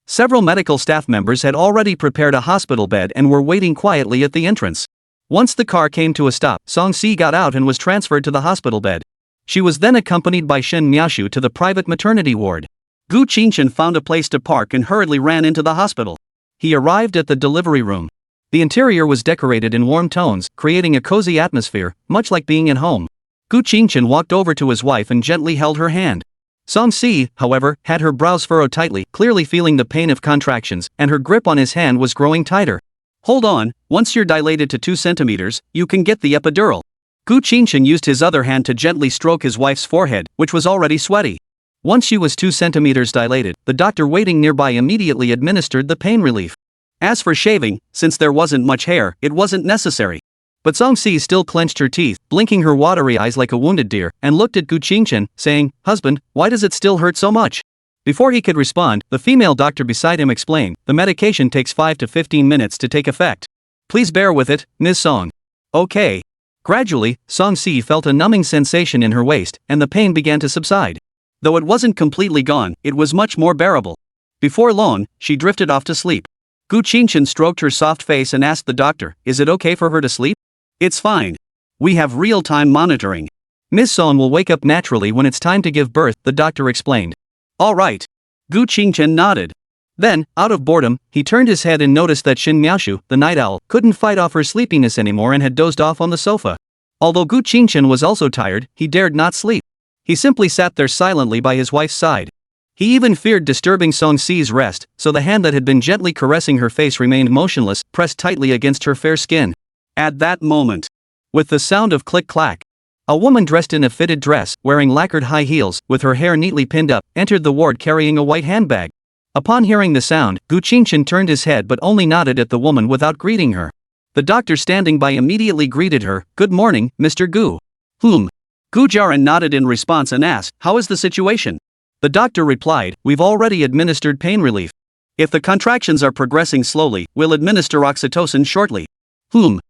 Several medical staff members had already prepared a hospital bed and were waiting quietly at the entrance. Once the car came to a stop, Song-si got out and was transferred to the hospital bed. She was then accompanied by Shin Miaoshu to the private maternity ward. Gu Qingchen found a place to park and hurriedly ran into the hospital. He arrived at the delivery room. The interior was decorated in warm tones, creating a cozy atmosphere, much like being at home. Gu Qingchen walked over to his wife and gently held her hand. Song-si, however, had her brows furrowed tightly, clearly feeling the pain of contractions, and her grip on his hand was growing tighter. "Hold on, once you're dilated to 2 centimeters, you can get the epidural." Gu Qingchen used his other hand to gently stroke his wife's forehead, which was already sweaty. Once she was 2 centimeters dilated, the doctor waiting nearby immediately administered the pain relief. As for shaving, since there wasn't much hair, it wasn't necessary. But Song-si still clenched her teeth, blinking her watery eyes like a wounded deer, and looked at Gu Qingchen, saying, "Husband, why does it still hurt so much?" Before he could respond, the female doctor beside him explained, "The medication takes 5 to 15 minutes to take effect. Please bear with it, Ms. Song." "Okay." Gradually, Song-si felt a numbing sensation in her waist, and the pain began to subside. Though it wasn't completely gone, it was much more bearable. Before long, she drifted off to sleep. Gu Qingchen stroked her soft face and asked the doctor, "Is it okay for her to sleep?" "It's fine. We have real-time monitoring. Ms. Song will wake up naturally when it's time to give birth," the doctor explained. All right." Gu Qingchen nodded. Then, out of boredom, he turned his head and noticed that Shin Miaoshu, the night owl, couldn't fight off her sleepiness anymore and had dozed off on the sofa. Although Gu Qingchen was also tired, he dared not sleep. He simply sat there silently by his wife's side. He even feared disturbing Song-si's rest, so the hand that had been gently caressing her face remained motionless, pressed tightly against her fair skin. At that moment, with the sound of click-clack, a woman dressed in a fitted dress, wearing lacquered high heels, with her hair neatly pinned up, entered the ward carrying a white handbag. Upon hearing the sound, Gu Qingchen turned his head but only nodded at the woman without greeting her. The doctor standing by immediately greeted her, "Good morning, Mr. Gu." Gu Jiaran nodded in response and asked, "How is the situation?" The doctor replied, "We've already administered pain relief. If the contractions are progressing slowly, we'll administer oxytocin shortly." Gu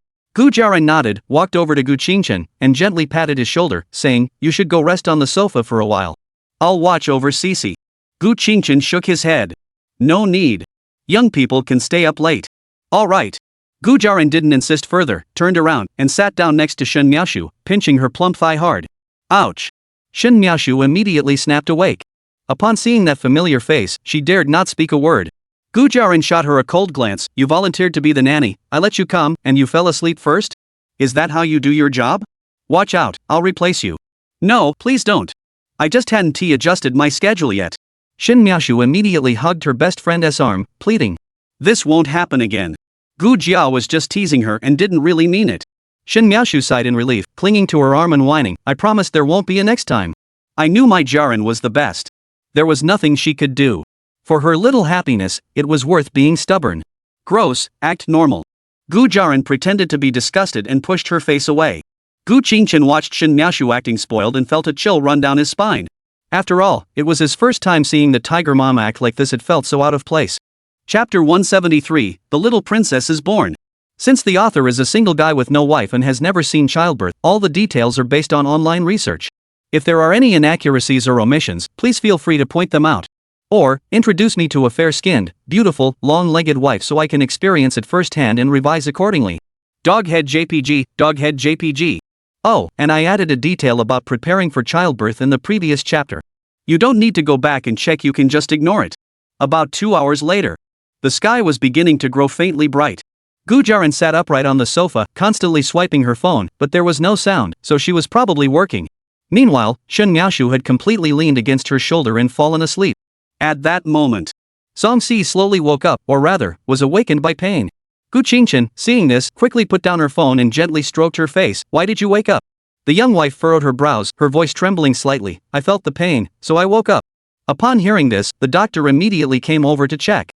Jiaran nodded, walked over to Gu Qingchen, and gently patted his shoulder, saying, "You should go rest on the sofa for a while. I'll watch over Cece." Gu Qingchen shook his head. "No need. Young people can stay up late." "All right." Gu Jiaran didn't insist further, turned around, and sat down next to Shin Miaoshu, pinching her plump thigh hard. Ouch! Shin Miaoshu immediately snapped awake. Upon seeing that familiar face, she dared not speak a word. Gu Jiaran shot her a cold glance. "You volunteered to be the nanny, I let you come, and you fell asleep first? Is that how you do your job? Watch out, I'll replace you." "No, please don't. I just hadn't adjusted my schedule yet." Shin Miaoshu immediately hugged her best friend's arm, pleading. "This won't happen again. Gu Jia was just teasing her and didn't really mean it." Shin Miaoshu sighed in relief, clinging to her arm and whining, "I promise there won't be a next time." I knew my Jiaran was the best. There was nothing she could do. For her little happiness, it was worth being stubborn. "Gross, act normal." Gu Jiaran pretended to be disgusted and pushed her face away. Gu Qingchen watched Shin Miaoshu acting spoiled and felt a chill run down his spine. After all, it was his first time seeing the tiger mom act like this. It felt so out of place. Chapter 173, The Little Princess is Born. Since the author is a single guy with no wife and has never seen childbirth, all the details are based on online research. If there are any inaccuracies or omissions, please feel free to point them out. Or, introduce me to a fair-skinned, beautiful, long-legged wife so I can experience it firsthand and revise accordingly. Doghead JPG, Doghead JPG. Oh, and I added a detail about preparing for childbirth in the previous chapter. You don't need to go back and check, you can just ignore it. About 2 hours later, the sky was beginning to grow faintly bright. Gu Jiaran sat upright on the sofa, constantly swiping her phone, but there was no sound, so she was probably working. Meanwhile, Shin Miaoshu had completely leaned against her shoulder and fallen asleep. At that moment, Song-si slowly woke up, or rather, was awakened by pain. Gu Qingchen, seeing this, quickly put down her phone and gently stroked her face. "Why did you wake up?" The young wife furrowed her brows, her voice trembling slightly. "I felt the pain, so I woke up." Upon hearing this, the doctor immediately came over to check.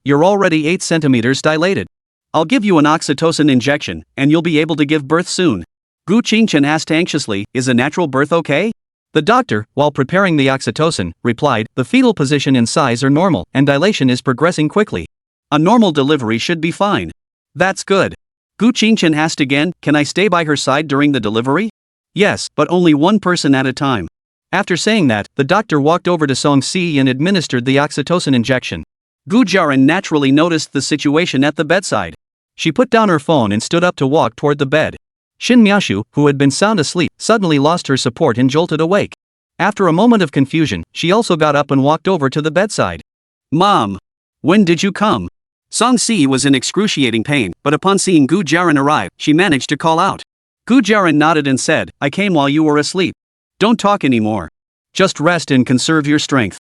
You're already 8 centimeters dilated. I'll give you an oxytocin injection, and you'll be able to give birth soon." Gu Qingchen asked anxiously, "Is a natural birth okay?" The doctor, while preparing the oxytocin, replied, "The fetal position and size are normal, and dilation is progressing quickly. A normal delivery should be fine." "That's good." Gu Qingchen asked again, "Can I stay by her side during the delivery?" "Yes, but only one person at a time." After saying that, the doctor walked over to Song-si and administered the oxytocin injection. Gu Jiaran naturally noticed the situation at the bedside. She put down her phone and stood up to walk toward the bed. Shin Miaoshu, who had been sound asleep, suddenly lost her support and jolted awake. After a moment of confusion, she also got up and walked over to the bedside. "Mom, when did you come?" Song-si was in excruciating pain, but upon seeing Gu Jiaran arrive, she managed to call out. Gu Jiaran nodded and said, "I came while you were asleep. Don't talk anymore. Just rest and conserve your strength."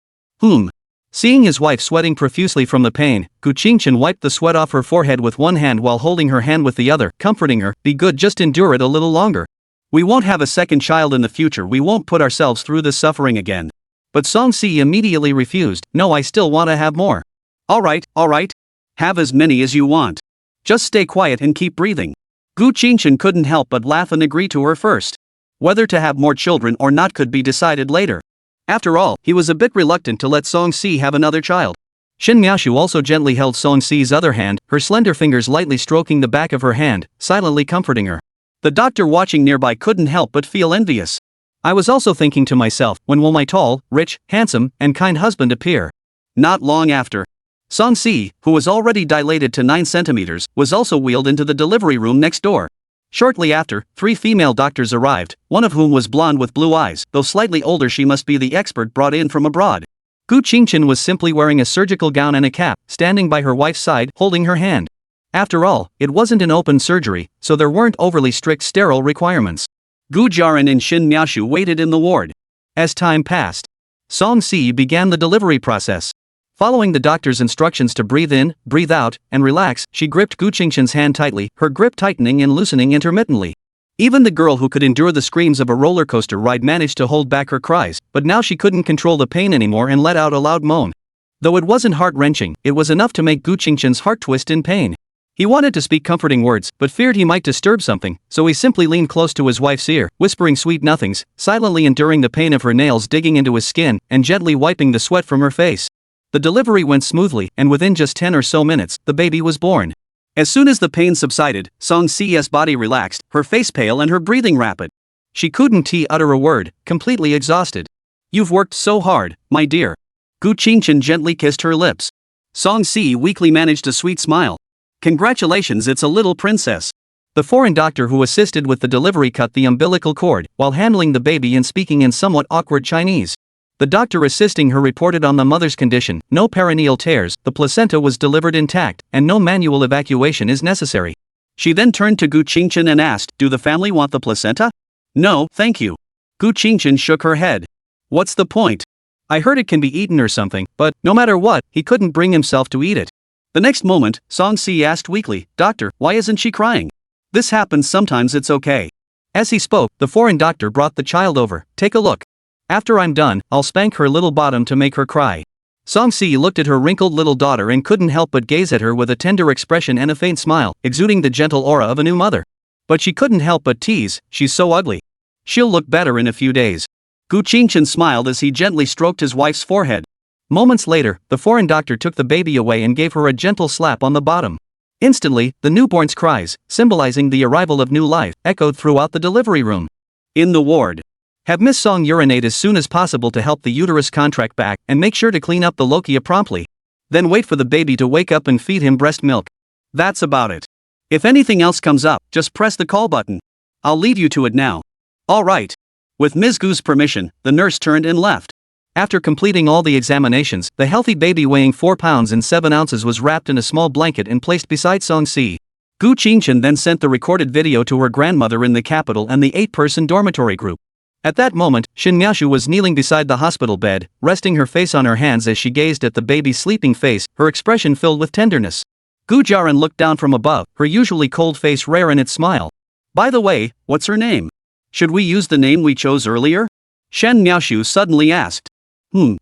Seeing his wife sweating profusely from the pain, Gu Qingchen wiped the sweat off her forehead with one hand while holding her hand with the other, comforting her, "Be good, just endure it a little longer. We won't have a second child in the future, we won't put ourselves through this suffering again." But Song-si immediately refused. "No, I still want to have more." All right. Have as many as you want. Just stay quiet and keep breathing." Gu Qingchen couldn't help but laugh and agree to her first. Whether to have more children or not could be decided later. After all, he was a bit reluctant to let Song-si have another child. Shin Miaoshu also gently held Song-si's other hand, her slender fingers lightly stroking the back of her hand, silently comforting her. The doctor watching nearby couldn't help but feel envious. I was also thinking to myself, when will my tall, rich, handsome, and kind husband appear? Not long after. Song-si, who was already dilated to 9 centimeters, was also wheeled into the delivery room next door. Shortly after, 3 female doctors arrived, one of whom was blonde with blue eyes, though slightly older. She must be the expert brought in from abroad. Gu Qingchen was simply wearing a surgical gown and a cap, standing by her wife's side, holding her hand. After all, it wasn't an open surgery, so there weren't overly strict sterile requirements. Gu Jiaran and Shin Miaoshu waited in the ward. As time passed, Song-si began the delivery process. Following the doctor's instructions to breathe in, breathe out, and relax, she gripped Gu Qingchen's hand tightly, her grip tightening and loosening intermittently. Even the girl who could endure the screams of a roller coaster ride managed to hold back her cries, but now she couldn't control the pain anymore and let out a loud moan. Though it wasn't heart-wrenching, it was enough to make Gu Qingchen's heart twist in pain. He wanted to speak comforting words, but feared he might disturb something, so he simply leaned close to his wife's ear, whispering sweet nothings, silently enduring the pain of her nails digging into his skin, and gently wiping the sweat from her face. The delivery went smoothly, and within just 10 or so minutes, the baby was born. As soon as the pain subsided, Song-si's body relaxed, her face pale and her breathing rapid. She couldn't utter a word, completely exhausted. "You've worked so hard, my dear." Gu Qingchen gently kissed her lips. Song-si weakly managed a sweet smile. "Congratulations, it's a little princess." The foreign doctor who assisted with the delivery cut the umbilical cord, while handling the baby and speaking in somewhat awkward Chinese. The doctor assisting her reported on the mother's condition: no perineal tears, the placenta was delivered intact, and no manual evacuation is necessary. She then turned to Gu Qingchen and asked, "Do the family want the placenta?" "No, thank you." Gu Qingchen shook her head. "What's the point?" "I heard it can be eaten or something, but, no matter what, he couldn't bring himself to eat it." The next moment, Song-si asked weakly, "Doctor, why isn't she crying? This happens sometimes, it's okay." As he spoke, the foreign doctor brought the child over. "Take a look. After I'm done, I'll spank her little bottom to make her cry." Song-si looked at her wrinkled little daughter and couldn't help but gaze at her with a tender expression and a faint smile, exuding the gentle aura of a new mother. But she couldn't help but tease, "She's so ugly. She'll look better in a few days." Gu Qingchen smiled as he gently stroked his wife's forehead. Moments later, the foreign doctor took the baby away and gave her a gentle slap on the bottom. Instantly, the newborn's cries, symbolizing the arrival of new life, echoed throughout the delivery room. In the ward. "Have Miss Song urinate as soon as possible to help the uterus contract back, and make sure to clean up the lochia promptly. Then wait for the baby to wake up and feed him breast milk. That's about it. If anything else comes up, just press the call button. I'll leave you to it now." "All right." With Ms. Gu's permission, the nurse turned and left. After completing all the examinations, the healthy baby weighing 4 pounds and 7 ounces was wrapped in a small blanket and placed beside Song-si. Gu Qingchen then sent the recorded video to her grandmother in the capital and the 8-person dormitory group. At that moment, Shin Miaoshu was kneeling beside the hospital bed, resting her face on her hands as she gazed at the baby's sleeping face, her expression filled with tenderness. Gu Jiaran looked down from above, her usually cold face rare in its smile. "By the way, what's her name? Should we use the name we chose earlier?" Shen Miaoshu suddenly asked.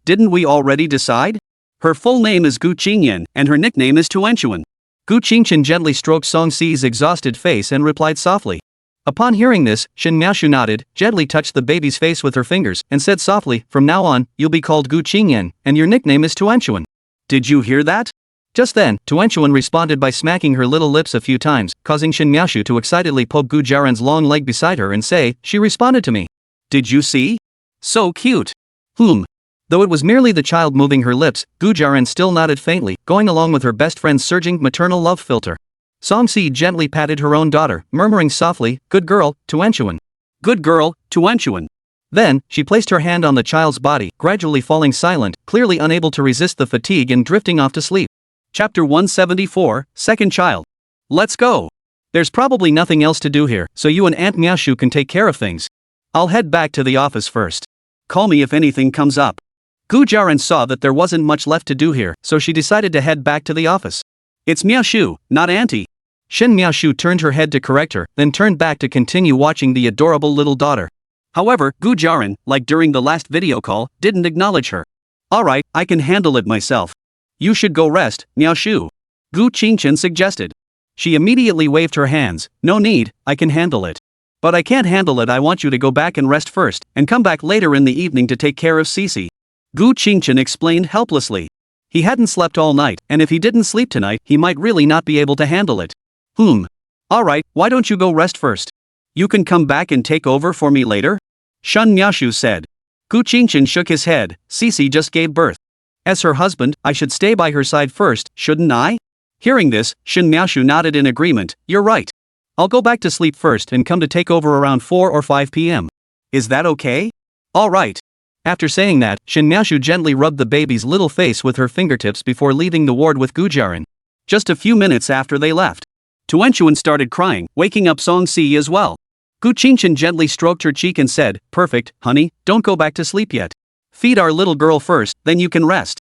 Didn't we already decide? Her full name is Gu Qingyan, and her nickname is Tuanchuan." Gu Qingchen gently stroked Song-si's exhausted face and replied softly. Upon hearing this, Shin Miaoshu nodded, gently touched the baby's face with her fingers, and said softly, "From now on, you'll be called Gu Qingyan, and your nickname is Tuanchuan." "Did you hear that?" Just then, Tuanchuan responded by smacking her little lips a few times, causing Shin Miaoshu to excitedly poke Gu Jiaran's long leg beside her and say, "She responded to me. Did you see? So cute." Though it was merely the child moving her lips, Gu Jiaran still nodded faintly, going along with her best friend's surging maternal love filter. Song-si gently patted her own daughter, murmuring softly, "Good girl, Tuanchuan. Good girl, Tuanchuan." Then, she placed her hand on the child's body, gradually falling silent, clearly unable to resist the fatigue and drifting off to sleep. Chapter 174, Second Child. "Let's go. There's probably nothing else to do here, so you and Aunt Miaoshu can take care of things. I'll head back to the office first. Call me if anything comes up." Gu Jiaran saw that there wasn't much left to do here, so she decided to head back to the office. "It's Miaoshu, not Auntie." Shin Miaoshu turned her head to correct her, then turned back to continue watching the adorable little daughter. However, Gu Jiaran, like during the last video call, didn't acknowledge her. "Alright, I can handle it myself." "You should go rest, Miaoshu," Gu Qingchen suggested. She immediately waved her hands. "No need, I can handle it." "But I can't handle it. I want you to go back and rest first, and come back later in the evening to take care of Cici," Gu Qingchen explained helplessly. He hadn't slept all night, and if he didn't sleep tonight, he might really not be able to handle it. Alright, why don't you go rest first? You can come back and take over for me later? Shun Miaoshu said. Gu Qingchen shook his head. Cece just gave birth. As her husband, I should stay by her side first, shouldn't I? Hearing this, Shun Miaoshu nodded in agreement. You're right. I'll go back to sleep first and come to take over around 4 or 5 p.m. Is that okay? All right. After saying that, Shun Miaoshu gently rubbed the baby's little face with her fingertips before leaving the ward with Gu Jiaran. Just a few minutes after they left, Tuanchuan started crying, waking up Song Si as well. Gu Qingchen gently stroked her cheek and said, Perfect, honey, don't go back to sleep yet. Feed our little girl first, then you can rest.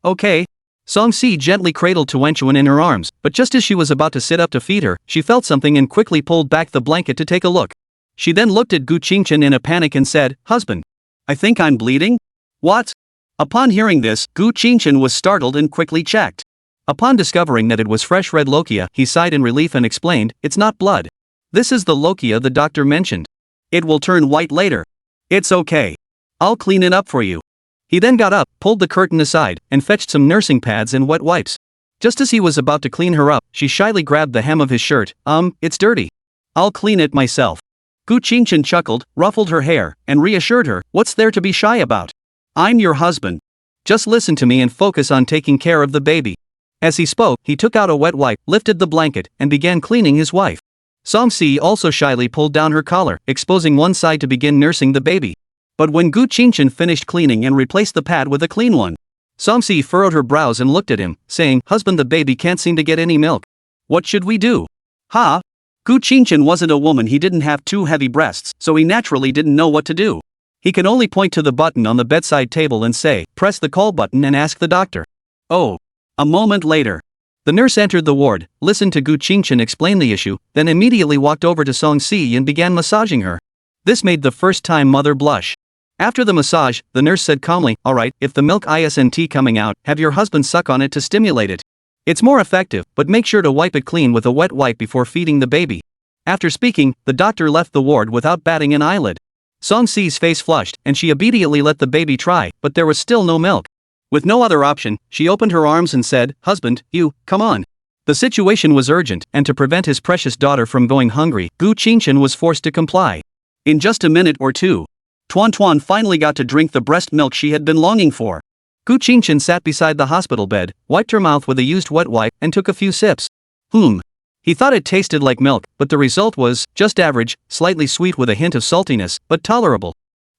Okay. Song Si gently cradled Tuanchuan in her arms, but just as she was about to sit up to feed her, she felt something and quickly pulled back the blanket to take a look. She then looked at Gu Qingchen in a panic and said, Husband, I think I'm bleeding? What? Upon hearing this, Gu Qingchen was startled and quickly checked. Upon discovering that it was fresh red lochia, he sighed in relief and explained, It's not blood. This is the lochia the doctor mentioned. It will turn white later. It's okay. I'll clean it up for you. He then got up, pulled the curtain aside, and fetched some nursing pads and wet wipes. Just as he was about to clean her up, she shyly grabbed the hem of his shirt. It's dirty. I'll clean it myself. Gu Qingchen chuckled, ruffled her hair, and reassured her, What's there to be shy about? I'm your husband. Just listen to me and focus on taking care of the baby. As he spoke, he took out a wet wipe, lifted the blanket, and began cleaning his wife. Song Si also shyly pulled down her collar, exposing one side to begin nursing the baby. But when Gu Qingchen finished cleaning and replaced the pad with a clean one, Song Si furrowed her brows and looked at him, saying, Husband, the baby can't seem to get any milk. What should we do? Gu Qingchen wasn't a woman, he didn't have 2 heavy breasts, so he naturally didn't know what to do. He could only point to the button on the bedside table and say, Press the call button and ask the doctor. Oh. A moment later, the nurse entered the ward, listened to Gu Qingchen explain the issue, then immediately walked over to Song Si and began massaging her. This made the first-time mother blush. After the massage, the nurse said calmly, Alright, if the milk isn't coming out, have your husband suck on it to stimulate it. It's more effective, but make sure to wipe it clean with a wet wipe before feeding the baby. After speaking, the doctor left the ward without batting an eyelid. Song Si's face flushed, and she immediately let the baby try, but there was still no milk. With no other option, she opened her arms and said, Husband, come on. The situation was urgent, and to prevent his precious daughter from going hungry, Gu Qingchen was forced to comply. In just a minute or two, Tuan finally got to drink the breast milk she had been longing for. Gu Qingchen sat beside the hospital bed, wiped her mouth with a used wet wipe, and took a few sips. He thought it tasted like milk, but the result was just average, slightly sweet with a hint of saltiness, but tolerable.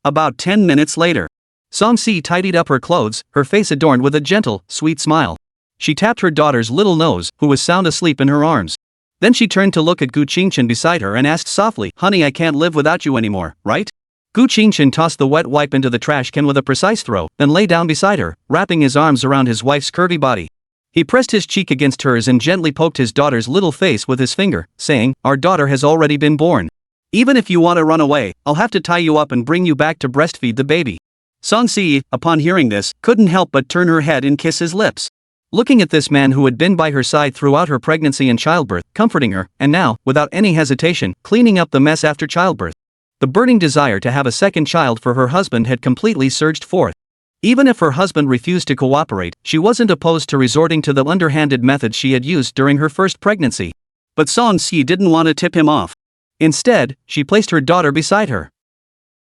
About 10 minutes later, Song Si tidied up her clothes, her face adorned with a gentle, sweet smile. She tapped her daughter's little nose, who was sound asleep in her arms. Then she turned to look at Gu Qingchen beside her and asked softly, Honey, I can't live without you anymore, right? Gu Qingchen tossed the wet wipe into the trash can with a precise throw, then lay down beside her, wrapping his arms around his wife's curvy body. He pressed his cheek against hers and gently poked his daughter's little face with his finger, saying, Our daughter has already been born. Even if you want to run away, I'll have to tie you up and bring you back to breastfeed the baby. Song Si, upon hearing this, couldn't help but turn her head and kiss his lips. Looking at this man who had been by her side throughout her pregnancy and childbirth, comforting her, and now, without any hesitation, cleaning up the mess after childbirth. The burning desire to have a second child for her husband had completely surged forth. Even if her husband refused to cooperate, she wasn't opposed to resorting to the underhanded methods she had used during her first pregnancy. But Song Si didn't want to tip him off. Instead, she placed her daughter beside her,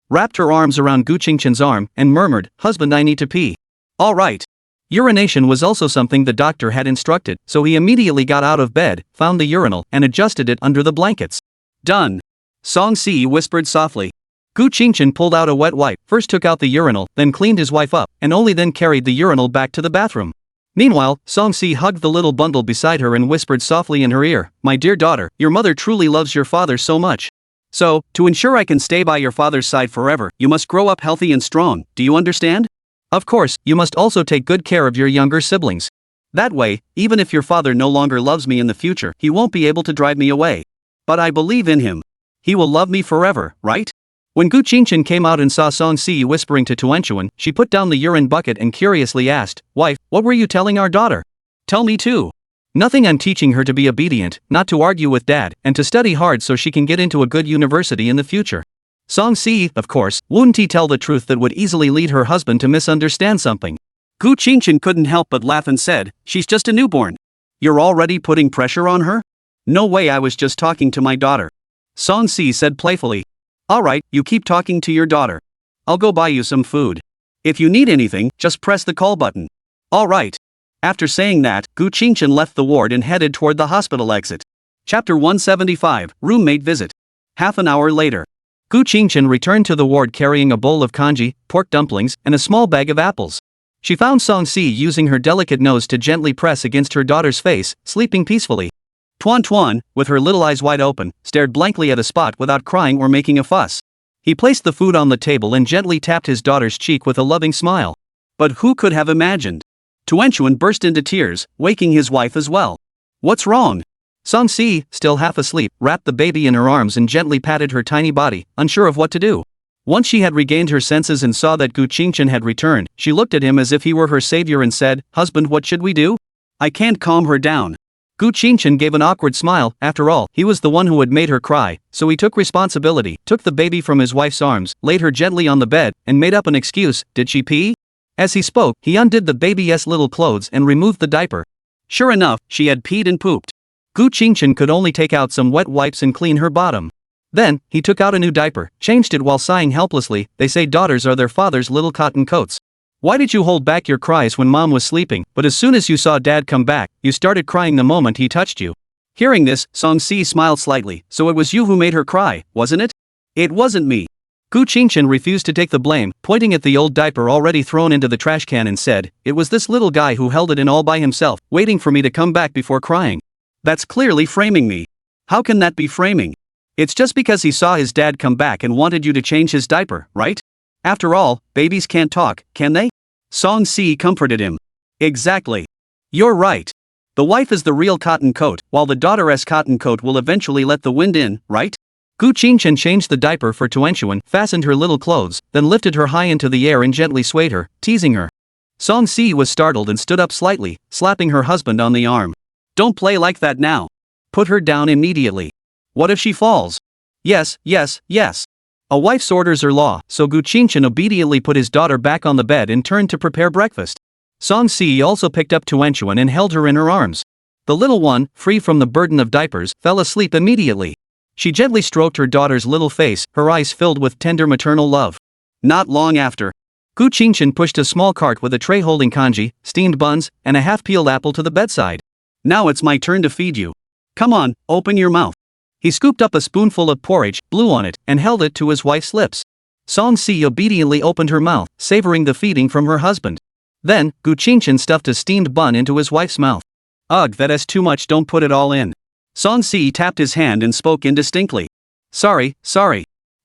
wrapped her arms around Gu Qingchen's arm, and murmured, Husband, I need to pee. All right. Urination was also something the doctor had instructed, so he immediately got out of bed, found the urinal, and adjusted it under the blankets. Done. Song Si whispered softly. Gu Qingchen pulled out a wet wipe, first took out the urinal, then cleaned his wife up, and only then carried the urinal back to the bathroom. Meanwhile, Song Si hugged the little bundle beside her and whispered softly in her ear, My dear daughter, your mother truly loves your father so much. So, to ensure I can stay by your father's side forever, you must grow up healthy and strong, do you understand? Of course, you must also take good care of your younger siblings. That way, even if your father no longer loves me in the future, he won't be able to drive me away. But I believe in him. He will love me forever, right? When Gu Qingchen came out and saw Song Si whispering to Tuanchuan, she put down the urine bucket and curiously asked, Wife, what were you telling our daughter? Tell me too. Nothing, I'm teaching her to be obedient, not to argue with dad, and to study hard so she can get into a good university in the future. Song Si, of course, wouldn't he tell the truth that would easily lead her husband to misunderstand something. Gu Qingchen couldn't help but laugh and said, She's just a newborn. You're already putting pressure on her? No way, I was just talking to my daughter. Song Si said playfully. Alright, you keep talking to your daughter. I'll go buy you some food. If you need anything, just press the call button. Alright. After saying that, Gu Qingchen left the ward and headed toward the hospital exit. Chapter 175, Roommate Visit. Half an hour later. Gu Qingchen returned to the ward carrying a bowl of congee, pork dumplings, and a small bag of apples. She found Song Si using her delicate nose to gently press against her daughter's face, sleeping peacefully. Tuan Tuan, with her little eyes wide open, stared blankly at a spot without crying or making a fuss. He placed the food on the table and gently tapped his daughter's cheek with a loving smile. But who could have imagined? Tuan Tuan burst into tears, waking his wife as well. What's wrong? Song Si, still half asleep, wrapped the baby in her arms and gently patted her tiny body, unsure of what to do. Once she had regained her senses and saw that Gu Qingchen had returned, she looked at him as if he were her savior and said, "Husband, what should we do?" I can't calm her down. Gu Qingchen gave an awkward smile. After all, he was the one who had made her cry, so he took responsibility, took the baby from his wife's arms, laid her gently on the bed, and made up an excuse. Did she pee? As he spoke, he undid the baby's little clothes and removed the diaper. Sure enough, she had peed and pooped. Gu Qingchen could only take out some wet wipes and clean her bottom. Then, he took out a new diaper, changed it while sighing helplessly. They say daughters are their father's little cotton coats. Why did you hold back your cries when mom was sleeping, but as soon as you saw dad come back, you started crying the moment he touched you? Hearing this, Song Si smiled slightly. So it was you who made her cry, wasn't it? It wasn't me. Gu Qingchen refused to take the blame, pointing at the old diaper already thrown into the trash can and said, "It was this little guy who held it in all by himself, waiting for me to come back before crying." That's clearly framing me. How can that be framing? It's just because he saw his dad come back and wanted you to change his diaper, right? After all, babies can't talk, can they? Song Si comforted him. Exactly. You're right. The wife is the real cotton coat, while the daughter's cotton coat will eventually let the wind in, right? Gu Qingchen changed the diaper for Tuan Tuan, fastened her little clothes, then lifted her high into the air and gently swayed her, teasing her. Song Si was startled and stood up slightly, slapping her husband on the arm. Don't play like that now. Put her down immediately. What if she falls? Yes, yes, yes. A wife's orders are law, so Gu Qingchen obediently put his daughter back on the bed and turned to prepare breakfast. Song Si also picked up Tuan Tuan and held her in her arms. The little one, free from the burden of diapers, fell asleep immediately. She gently stroked her daughter's little face, her eyes filled with tender maternal love. Not long after, Gu Qingchen pushed a small cart with a tray holding congee, steamed buns, and a half-peeled apple to the bedside. Now it's my turn to feed you. Come on, open your mouth. He scooped up a spoonful of porridge, blew on it, and held it to his wife's lips. Song Si obediently opened her mouth, savoring the feeding from her husband. Then, Gu Qingchen stuffed a steamed bun into his wife's mouth. Ugh, that's too much, don't put it all in. Song Si tapped his hand and spoke indistinctly. Sorry.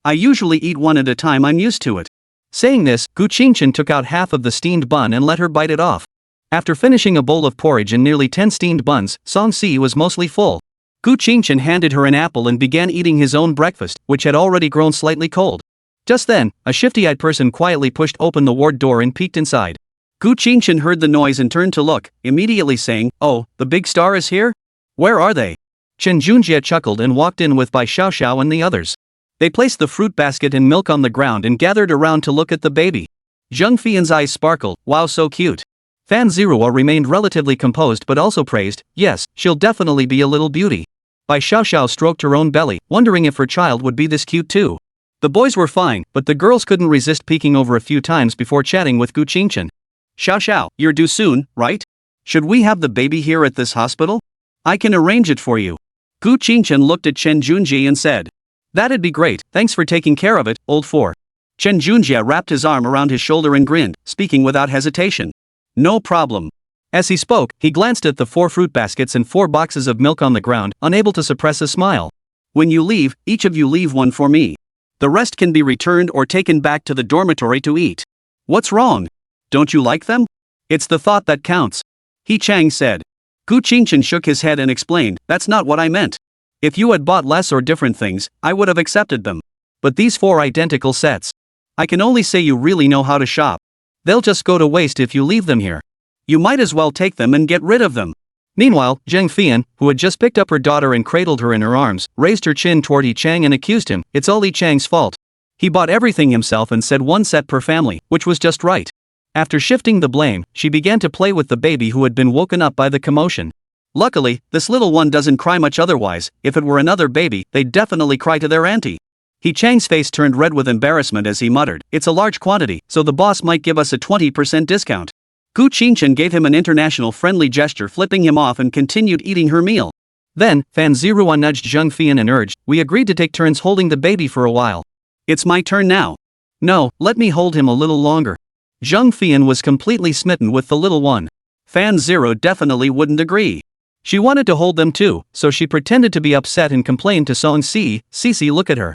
I usually eat one at a time, I'm used to it. Saying this, Gu Qingchen took out half of the steamed bun and let her bite it off. After finishing a bowl of porridge and nearly 10 steamed buns, Song Si was mostly full. Gu Qingchen handed her an apple and began eating his own breakfast, which had already grown slightly cold. Just then, a shifty-eyed person quietly pushed open the ward door and peeked inside. Gu Qingchen heard the noise and turned to look, immediately saying, "Oh, the big star is here? Where are they?" Chen Junjie chuckled and walked in with Bai Xiaoxiao and the others. They placed the fruit basket and milk on the ground and gathered around to look at the baby. Zheng Fian's eyes sparkled. Wow, so cute. Fan Zirua remained relatively composed but also praised, "Yes, she'll definitely be a little beauty." Bai Xiaoxiao stroked her own belly, wondering if her child would be this cute too. The boys were fine, but the girls couldn't resist peeking over a few times before chatting with Gu Qingchen. "Xiaoxiao, you're due soon, right? Should we have the baby here at this hospital? I can arrange it for you." Gu Qingchen looked at Chen Junjie and said, "That'd be great, thanks for taking care of it, old four." Chen Junjie wrapped his arm around his shoulder and grinned, speaking without hesitation. "No problem." As he spoke, he glanced at the 4 fruit baskets and 4 boxes of milk on the ground, unable to suppress a smile. "When you leave, each of you leave one for me. The rest can be returned or taken back to the dormitory to eat." "What's wrong? Don't you like them?" "It's the thought that counts," He Chang said. Gu Qingchen shook his head and explained, "That's not what I meant. If you had bought less or different things, I would have accepted them. But these 4 identical sets. I can only say you really know how to shop. They'll just go to waste if you leave them here. You might as well take them and get rid of them." Meanwhile, Zheng Fian, who had just picked up her daughter and cradled her in her arms, raised her chin toward Yi Chang and accused him, "It's all Yi Chang's fault. He bought everything himself and said 1 set per family, which was just right." After shifting the blame, she began to play with the baby who had been woken up by the commotion. Luckily, this little one doesn't cry much otherwise. If it were another baby, they'd definitely cry to their auntie. He Chang's face turned red with embarrassment as he muttered, "It's a large quantity, so the boss might give us a 20% discount." Gu Qingchen gave him an international friendly gesture, flipping him off, and continued eating her meal. Then, Fan Zirua nudged Zheng Fian and urged, "We agreed to take turns holding the baby for a while." "It's my turn now." "No, let me hold him a little longer." Zheng Fian was completely smitten with the little one. Fan Zero definitely wouldn't agree. She wanted to hold them too, so she pretended to be upset and complained to Song Si, "Sisi, look at her."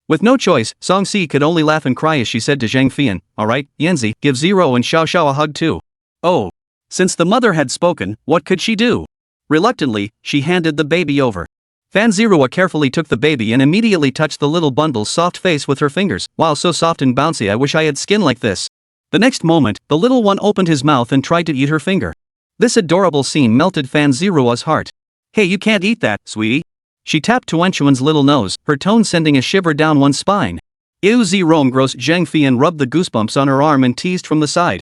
With no choice, Song Si could only laugh and cry as she said to Zheng Fian, "Alright, Yanzi, give Zero and Xiao Xiao a hug too." Oh. Since the mother had spoken, what could she do? Reluctantly, she handed the baby over. Fan Zirua carefully took the baby and immediately touched the little bundle's soft face with her fingers. "Wow, so soft and bouncy, I wish I had skin like this." The next moment, the little one opened his mouth and tried to eat her finger. This adorable scene melted Fan Zirua's heart. "Hey, you can't eat that, sweetie." She tapped Tuanchuan's little nose, her tone sending a shiver down one's spine. Ew, Zirong gross. Zheng Fian rubbed the goosebumps on her arm and teased from the side.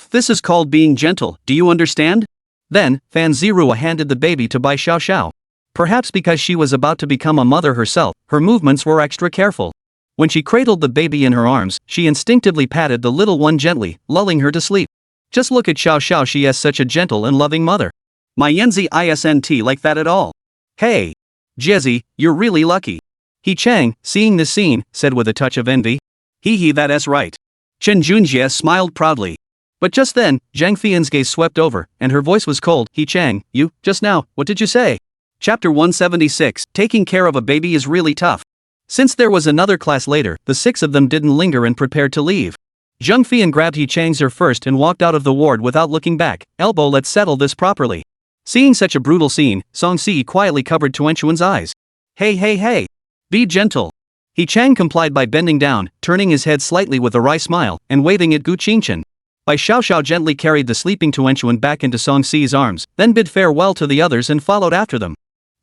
"This is called being gentle, do you understand?" Then, Fan Zirua handed the baby to Bai Xiao Xiao. Perhaps because she was about to become a mother herself, her movements were extra careful. When she cradled the baby in her arms, she instinctively patted the little one gently, lulling her to sleep. Just look at Xiao Xiao, she is such a gentle and loving mother. My Yanzi isn't like that at all. Hey! Jezzy, you're really lucky. He Chang, seeing this scene, said with a touch of envy. Hee that's right. Chen Junjie smiled proudly. But just then, Zhang Fian's gaze swept over, and her voice was cold. He Chang, you, just now, what did you say? Chapter 176, Taking care of a baby is really tough. Since there was another class later, the six of them didn't linger and prepared to leave. Zheng Fian grabbed He Chang's ear first and walked out of the ward without looking back. Elbow, let's settle this properly. Seeing such a brutal scene, Song Si quietly covered Tuanchuan's eyes. Hey. Be gentle. He Chang complied by bending down, turning his head slightly with a wry smile, and waving at Gu Qingchen. Bai Xiao Xiao gently carried the sleeping Tuanchuan back into Song Si's arms, then bid farewell to the others and followed after them.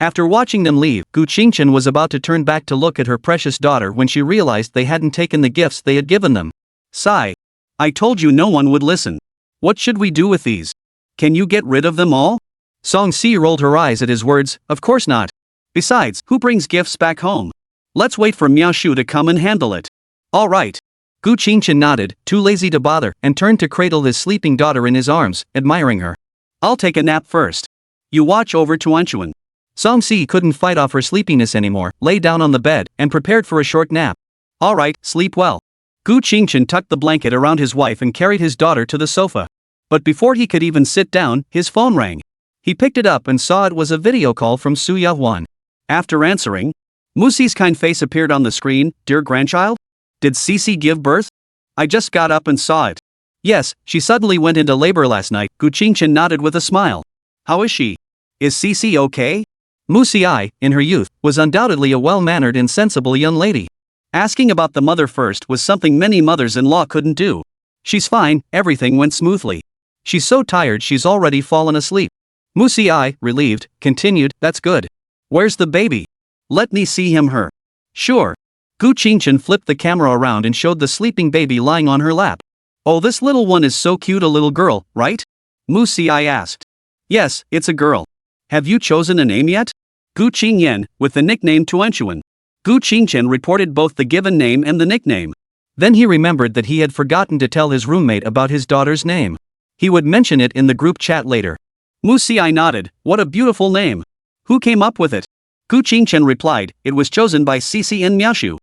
After watching them leave, Gu Qingchen was about to turn back to look at her precious daughter when she realized they hadn't taken the gifts they had given them. Sigh. I told you no one would listen. What should we do with these? Can you get rid of them all? Song Si rolled her eyes at his words. Of course not. Besides, who brings gifts back home? Let's wait for Miao Shu to come and handle it. All right. Gu Qingchen nodded, too lazy to bother, and turned to cradle his sleeping daughter in his arms, admiring her. I'll take a nap first. You watch over Tuanchuan. Song Si couldn't fight off her sleepiness anymore, lay down on the bed, and prepared for a short nap. All right, sleep well. Gu Qingchen tucked the blanket around his wife and carried his daughter to the sofa. But before he could even sit down, his phone rang. He picked it up and saw it was a video call from Su Yahuan. After answering, Musi's kind face appeared on the screen. Dear grandchild? Did Sisi give birth? I just got up and saw it. Yes, she suddenly went into labor last night. Gu Qingchen nodded with a smile. How is she? Is Sisi okay? Musi, in her youth, was undoubtedly a well-mannered and sensible young lady. Asking about the mother first was something many mothers-in-law couldn't do. She's fine, everything went smoothly. She's so tired she's already fallen asleep. Musi, relieved, continued, that's good. Where's the baby? Let me see him her. Sure. Gu Qingchen flipped the camera around and showed the sleeping baby lying on her lap. Oh, this little one is so cute, a little girl, right? Musi asked. Yes, it's a girl. Have you chosen a name yet? Gu Qingyan, with the nickname Tuanchuan. Gu Qingchen reported both the given name and the nickname. Then he remembered that he had forgotten to tell his roommate about his daughter's name. He would mention it in the group chat later. Musi nodded. What a beautiful name. Who came up with it? Gu Qingchen replied, it was chosen by Sisi and Miaoshu.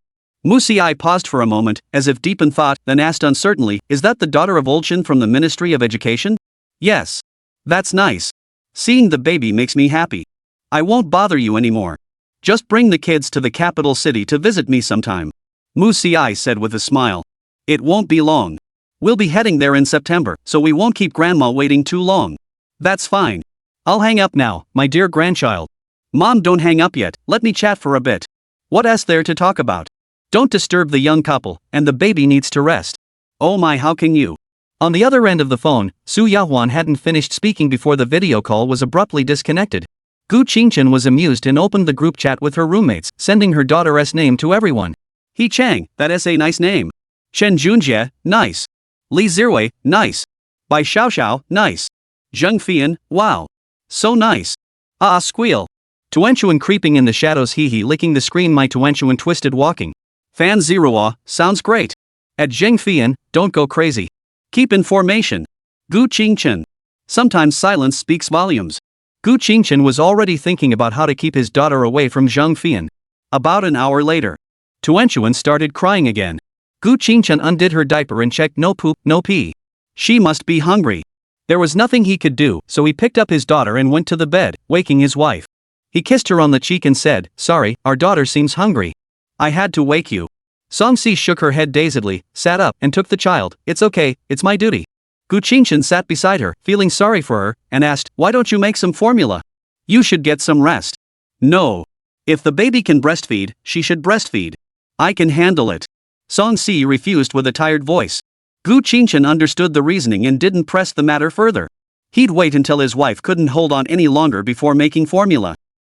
Musi paused for a moment, as if deep in thought, then asked uncertainly, is that the daughter of Olchen from the Ministry of Education? Yes. That's nice. Seeing the baby makes me happy. I won't bother you anymore. Just bring the kids to the capital city to visit me sometime. Musi said with a smile. It won't be long. We'll be heading there in September, so we won't keep Grandma waiting too long. That's fine. I'll hang up now, my dear grandchild. Mom, don't hang up yet, let me chat for a bit. What else there to talk about? Don't disturb the young couple, and the baby needs to rest. Oh my, how can you? On the other end of the phone, Su Yahuan hadn't finished speaking before the video call was abruptly disconnected. Gu Qingchen was amused and opened the group chat with her roommates, sending her daughter's name to everyone. He Chang, that's a nice name. Chen Junjie, nice. Li Zirwei, nice. Bai Xiao Xiao, nice. Zheng Fian, wow. So nice. Ah, squeal. Tuenchuan creeping in the shadows, hee licking the screen, my Tuenchuan twisted walking. Fan zero, sounds great. At Zhengfian, don't go crazy. Keep in formation. Gu Qingchen. Sometimes silence speaks volumes. Gu Qingchen was already thinking about how to keep his daughter away from Zheng Fian. About an hour later, Tuenchuan started crying again. Gu Qingchen undid her diaper and checked no poop, no pee. She must be hungry. There was nothing he could do, so he picked up his daughter and went to the bed, waking his wife. He kissed her on the cheek and said, "Sorry, our daughter seems hungry. I had to wake you." Songsi shook her head dazedly, sat up, and took the child. "It's okay, it's my duty." Gu Qingchen sat beside her, feeling sorry for her, and asked, "Why don't you make some formula? You should get some rest." "No. If the baby can breastfeed, she should breastfeed. I can handle it." Songsi refused with a tired voice. Gu Qingchen understood the reasoning and didn't press the matter further. He'd wait until his wife couldn't hold on any longer before making formula.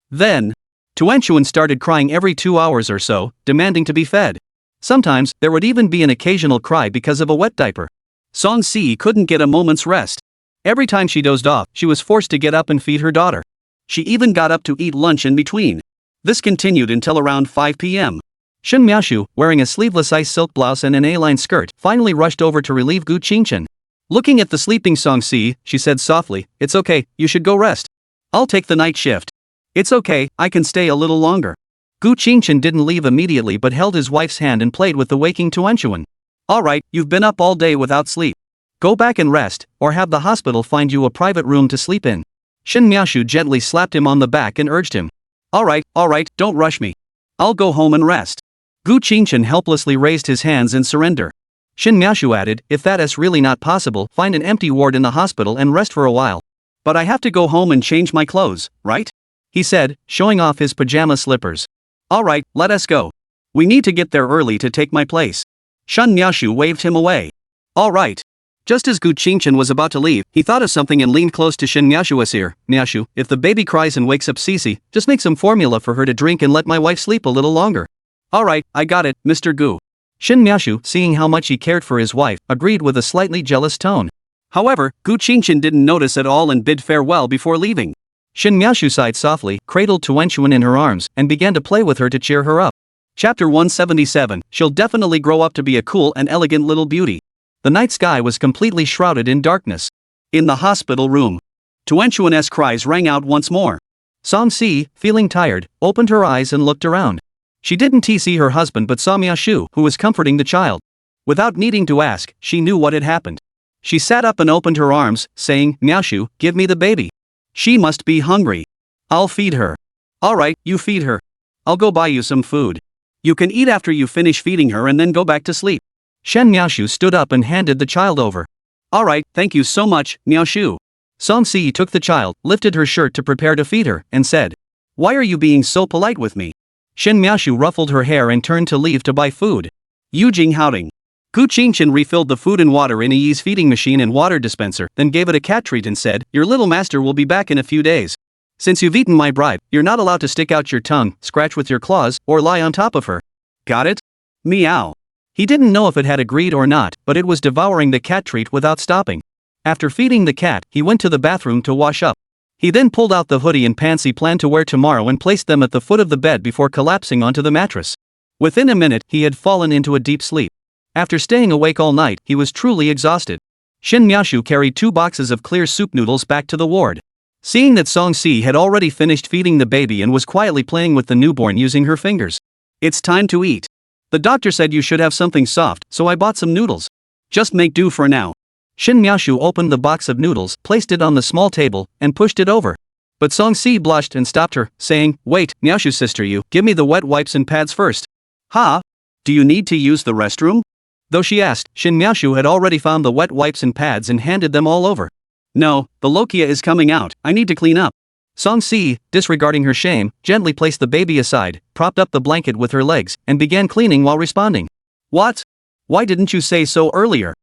Then, Tuenchuan started crying every 2 hours or so, demanding to be fed. Sometimes, there would even be an occasional cry because of a wet diaper. Songsi couldn't get a moment's rest. Every time she dozed off, she was forced to get up and feed her daughter. She even got up to eat lunch in between. This continued until around 5 p.m. Shen Miaoshu, wearing a sleeveless ice silk blouse and an A-line skirt, finally rushed over to relieve Gu Qingchen. Looking at the sleeping Songsi, she said softly, "It's okay, you should go rest. I'll take the night shift." "It's okay, I can stay a little longer." Gu Qingchen didn't leave immediately but held his wife's hand and played with the waking Tuenchuan. "Alright, you've been up all day without sleep. Go back and rest, or have the hospital find you a private room to sleep in." Shen Miaoshu gently slapped him on the back and urged him. Alright, don't rush me. I'll go home and rest." Gu Qingchen helplessly raised his hands in surrender. Shen Miaoshu added, "If that is really not possible, find an empty ward in the hospital and rest for a while." "But I have to go home and change my clothes, right?" he said, showing off his pajama slippers. "Alright, let us go. We need to get there early to take my place." Shen Miaoshu waved him away. "Alright." Just as Gu Qingchen was about to leave, he thought of something and leaned close to Shen Miaoshu's ear. "Miaoshu, if the baby cries and wakes up Cici, just make some formula for her to drink and let my wife sleep a little longer." "Alright, I got it, Mr. Gu." Shen Miaoshu, seeing how much he cared for his wife, agreed with a slightly jealous tone. However, Gu Qingchen didn't notice at all and bid farewell before leaving. Shen Miaoshu sighed softly, cradled Tuenchuan in her arms, and began to play with her to cheer her up. Chapter 177, She'll definitely grow up to be a cool and elegant little beauty. The night sky was completely shrouded in darkness. In the hospital room, Tuenchuan's cries rang out once more. Songsi, feeling tired, opened her eyes and looked around. She didn't see her husband but saw Miaoshu, who was comforting the child. Without needing to ask, she knew what had happened. She sat up and opened her arms, saying, "Miaoshu, give me the baby. She must be hungry. I'll feed her." "Alright, you feed her. I'll go buy you some food. You can eat after you finish feeding her and then go back to sleep." Shen Miaoshu stood up and handed the child over. "Alright, thank you so much, Miaoshu." Songsi took the child, lifted her shirt to prepare to feed her, and said, "Why are you being so polite with me?" Shen Miaoshu ruffled her hair and turned to leave to buy food. Yujing Haoding. Gu Qingchen refilled the food and water in Yi's feeding machine and water dispenser, then gave it a cat treat and said, "Your little master will be back in a few days. Since you've eaten my bride, you're not allowed to stick out your tongue, scratch with your claws, or lie on top of her. Got it?" Meow. He didn't know if it had agreed or not, but it was devouring the cat treat without stopping. After feeding the cat, he went to the bathroom to wash up. He then pulled out the hoodie and pants he planned to wear tomorrow and placed them at the foot of the bed before collapsing onto the mattress. Within a minute, he had fallen into a deep sleep. After staying awake all night, he was truly exhausted. Shen Miaoshu carried 2 boxes of clear soup noodles back to the ward. Seeing that Songsi had already finished feeding the baby and was quietly playing with the newborn using her fingers. "It's time to eat. The doctor said you should have something soft, so I bought some noodles. Just make do for now." Shen Miaoshu opened the box of noodles, placed it on the small table, and pushed it over. But Songsi blushed and stopped her, saying, "Wait, Miaoshu sister, you give me the wet wipes and pads first." "Ha? Do you need to use the restroom?" Though she asked, Shen Miaoshu had already found the wet wipes and pads and handed them all over. "No, the lochia is coming out, I need to clean up." Songsi, disregarding her shame, gently placed the baby aside, propped up the blanket with her legs, and began cleaning while responding. "What? Why didn't you say so earlier?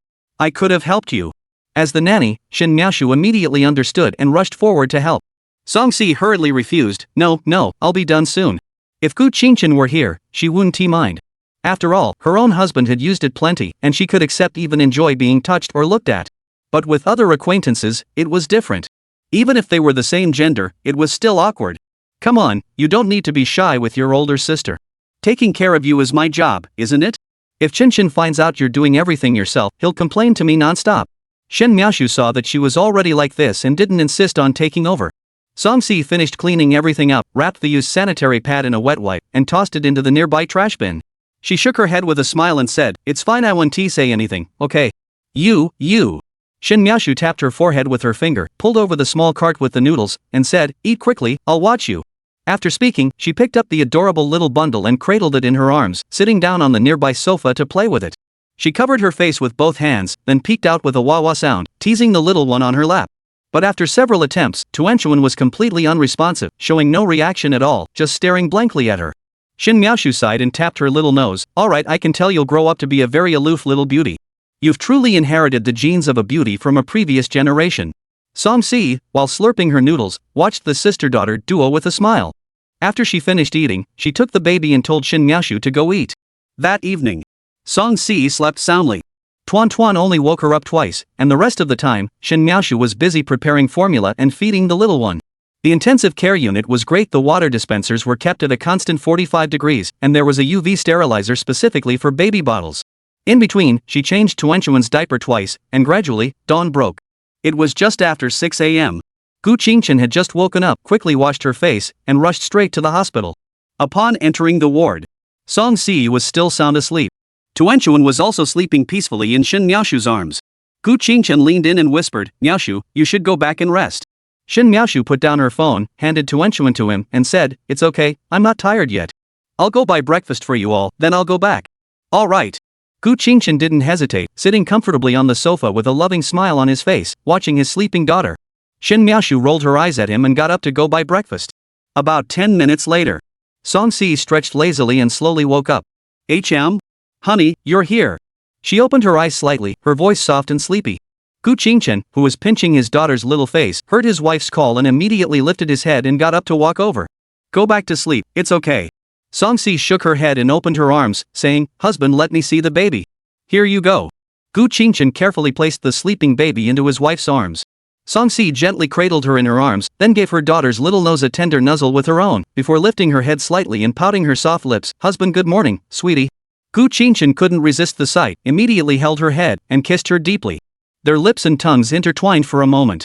I could have helped you." As the nanny, Shen Miaoshu immediately understood and rushed forward to help. Songsi hurriedly refused, No, I'll be done soon." If Gu Qingchen were here, she wouldn't mind. After all, her own husband had used it plenty, and she could accept even enjoy being touched or looked at. But with other acquaintances, it was different. Even if they were the same gender, it was still awkward. Come on, you don't need to be shy with your older sister. Taking care of you is my job, isn't it? If Chinchin finds out you're doing everything yourself, he'll complain to me non-stop. Shen Miaoshu saw that she was already like this and didn't insist on taking over. Song-si finished cleaning everything up, wrapped the used sanitary pad in a wet wipe, and tossed it into the nearby trash bin. She shook her head with a smile and said, "It's fine, I won't say anything, okay?" You. Shen Miaoshu tapped her forehead with her finger, pulled over the small cart with the noodles, and said, "Eat quickly, I'll watch you." After speaking, she picked up the adorable little bundle and cradled it in her arms, sitting down on the nearby sofa to play with it. She covered her face with both hands, then peeked out with a wah-wah sound, teasing the little one on her lap. But after several attempts, Tuanchuan was completely unresponsive, showing no reaction at all, just staring blankly at her. Shin Miaoshu sighed and tapped her little nose. "Alright, I can tell you'll grow up to be a very aloof little beauty. You've truly inherited the genes of a beauty from a previous generation." Song-si, while slurping her noodles, watched the sister-daughter duo with a smile. After she finished eating, she took the baby and told Shin Miaoshu to go eat. That evening, Song-si slept soundly. Tuan only woke her up twice, and the rest of the time, Shin Miaoshu was busy preparing formula and feeding the little one. The intensive care unit was great. The water dispensers were kept at a constant 45 degrees, and there was a UV sterilizer specifically for baby bottles. In between, she changed Tuanchuan's diaper twice, and gradually, dawn broke. It was just after 6 a.m. Gu Qingchen had just woken up, quickly washed her face, and rushed straight to the hospital. Upon entering the ward, Song-si was still sound asleep. Tuanchuan was also sleeping peacefully in Shin Miaoshu's arms. Gu Qingchen leaned in and whispered, "Miaoshu, you should go back and rest." Shin Miaoshu put down her phone, handed Tuanchuan to him, and said, "It's okay, I'm not tired yet. I'll go buy breakfast for you all, then I'll go back." "All right." Gu Qingchen didn't hesitate, sitting comfortably on the sofa with a loving smile on his face, watching his sleeping daughter. Shin Miaoshu rolled her eyes at him and got up to go buy breakfast. About 10 minutes later, Song-si stretched lazily and slowly woke up. "HM? Honey, you're here." She opened her eyes slightly, her voice soft and sleepy. Gu Qingchen, who was pinching his daughter's little face, heard his wife's call and immediately lifted his head and got up to walk over. "Go back to sleep, it's okay." Song-si shook her head and opened her arms, saying, "Husband, let me see the baby." "Here you go." Gu Qingchen carefully placed the sleeping baby into his wife's arms. Song-si gently cradled her in her arms, then gave her daughter's little nose a tender nuzzle with her own, before lifting her head slightly and pouting her soft lips. "Husband, good morning, sweetie." Gu Qingchen couldn't resist the sight, immediately held her head, and kissed her deeply. Their lips and tongues intertwined for a moment.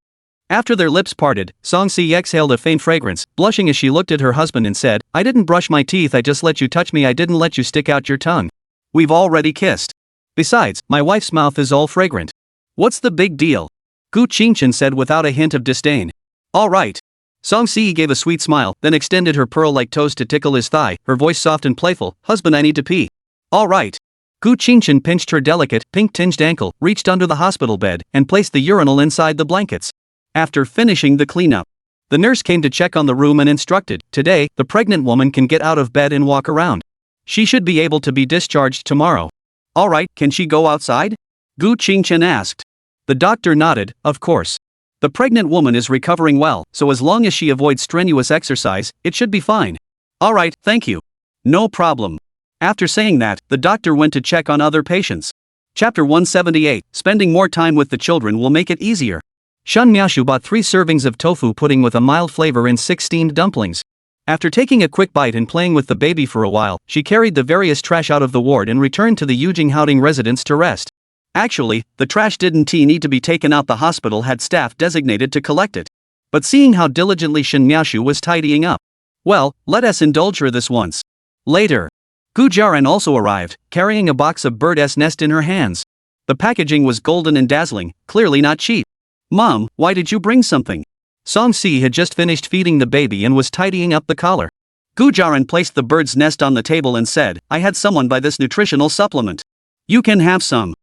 After their lips parted, Song-si exhaled a faint fragrance, blushing as she looked at her husband and said, "I didn't brush my teeth, I just let you touch me, I didn't let you stick out your tongue. We've already kissed. Besides, my wife's mouth is all fragrant. What's the big deal?" Gu Qingchen said without a hint of disdain. "All right." Song-si gave a sweet smile, then extended her pearl-like toes to tickle his thigh, her voice soft and playful. "Husband, I need to pee." "All right." Gu Qingchen pinched her delicate, pink-tinged ankle, reached under the hospital bed, and placed the urinal inside the blankets. After finishing the cleanup, the nurse came to check on the room and instructed, "Today, the pregnant woman can get out of bed and walk around. She should be able to be discharged tomorrow." "All right, can she go outside?" Gu Qingchen asked. The doctor nodded, "Of course. The pregnant woman is recovering well, so as long as she avoids strenuous exercise, it should be fine." "All right, thank you." "No problem." After saying that, the doctor went to check on other patients. Chapter 178, Spending more time with the children will make it easier. Shan Miaoshu bought 3 servings of tofu pudding with a mild flavor and 6 steamed dumplings. After taking a quick bite and playing with the baby for a while, she carried the various trash out of the ward and returned to the Yujing Haoding residence to rest. Actually, the trash didn't need to be taken out, the hospital had staff designated to collect it. But seeing how diligently Shin Miaoshu was tidying up, well, let us indulge her this once. Later, Gu Jiaran also arrived, carrying a box of bird's nest in her hands. The packaging was golden and dazzling, clearly not cheap. "Mom, why did you bring something?" Song-si had just finished feeding the baby and was tidying up the collar. Gu Jiaran placed the bird's nest on the table and said, "I had someone buy this nutritional supplement. You can have some."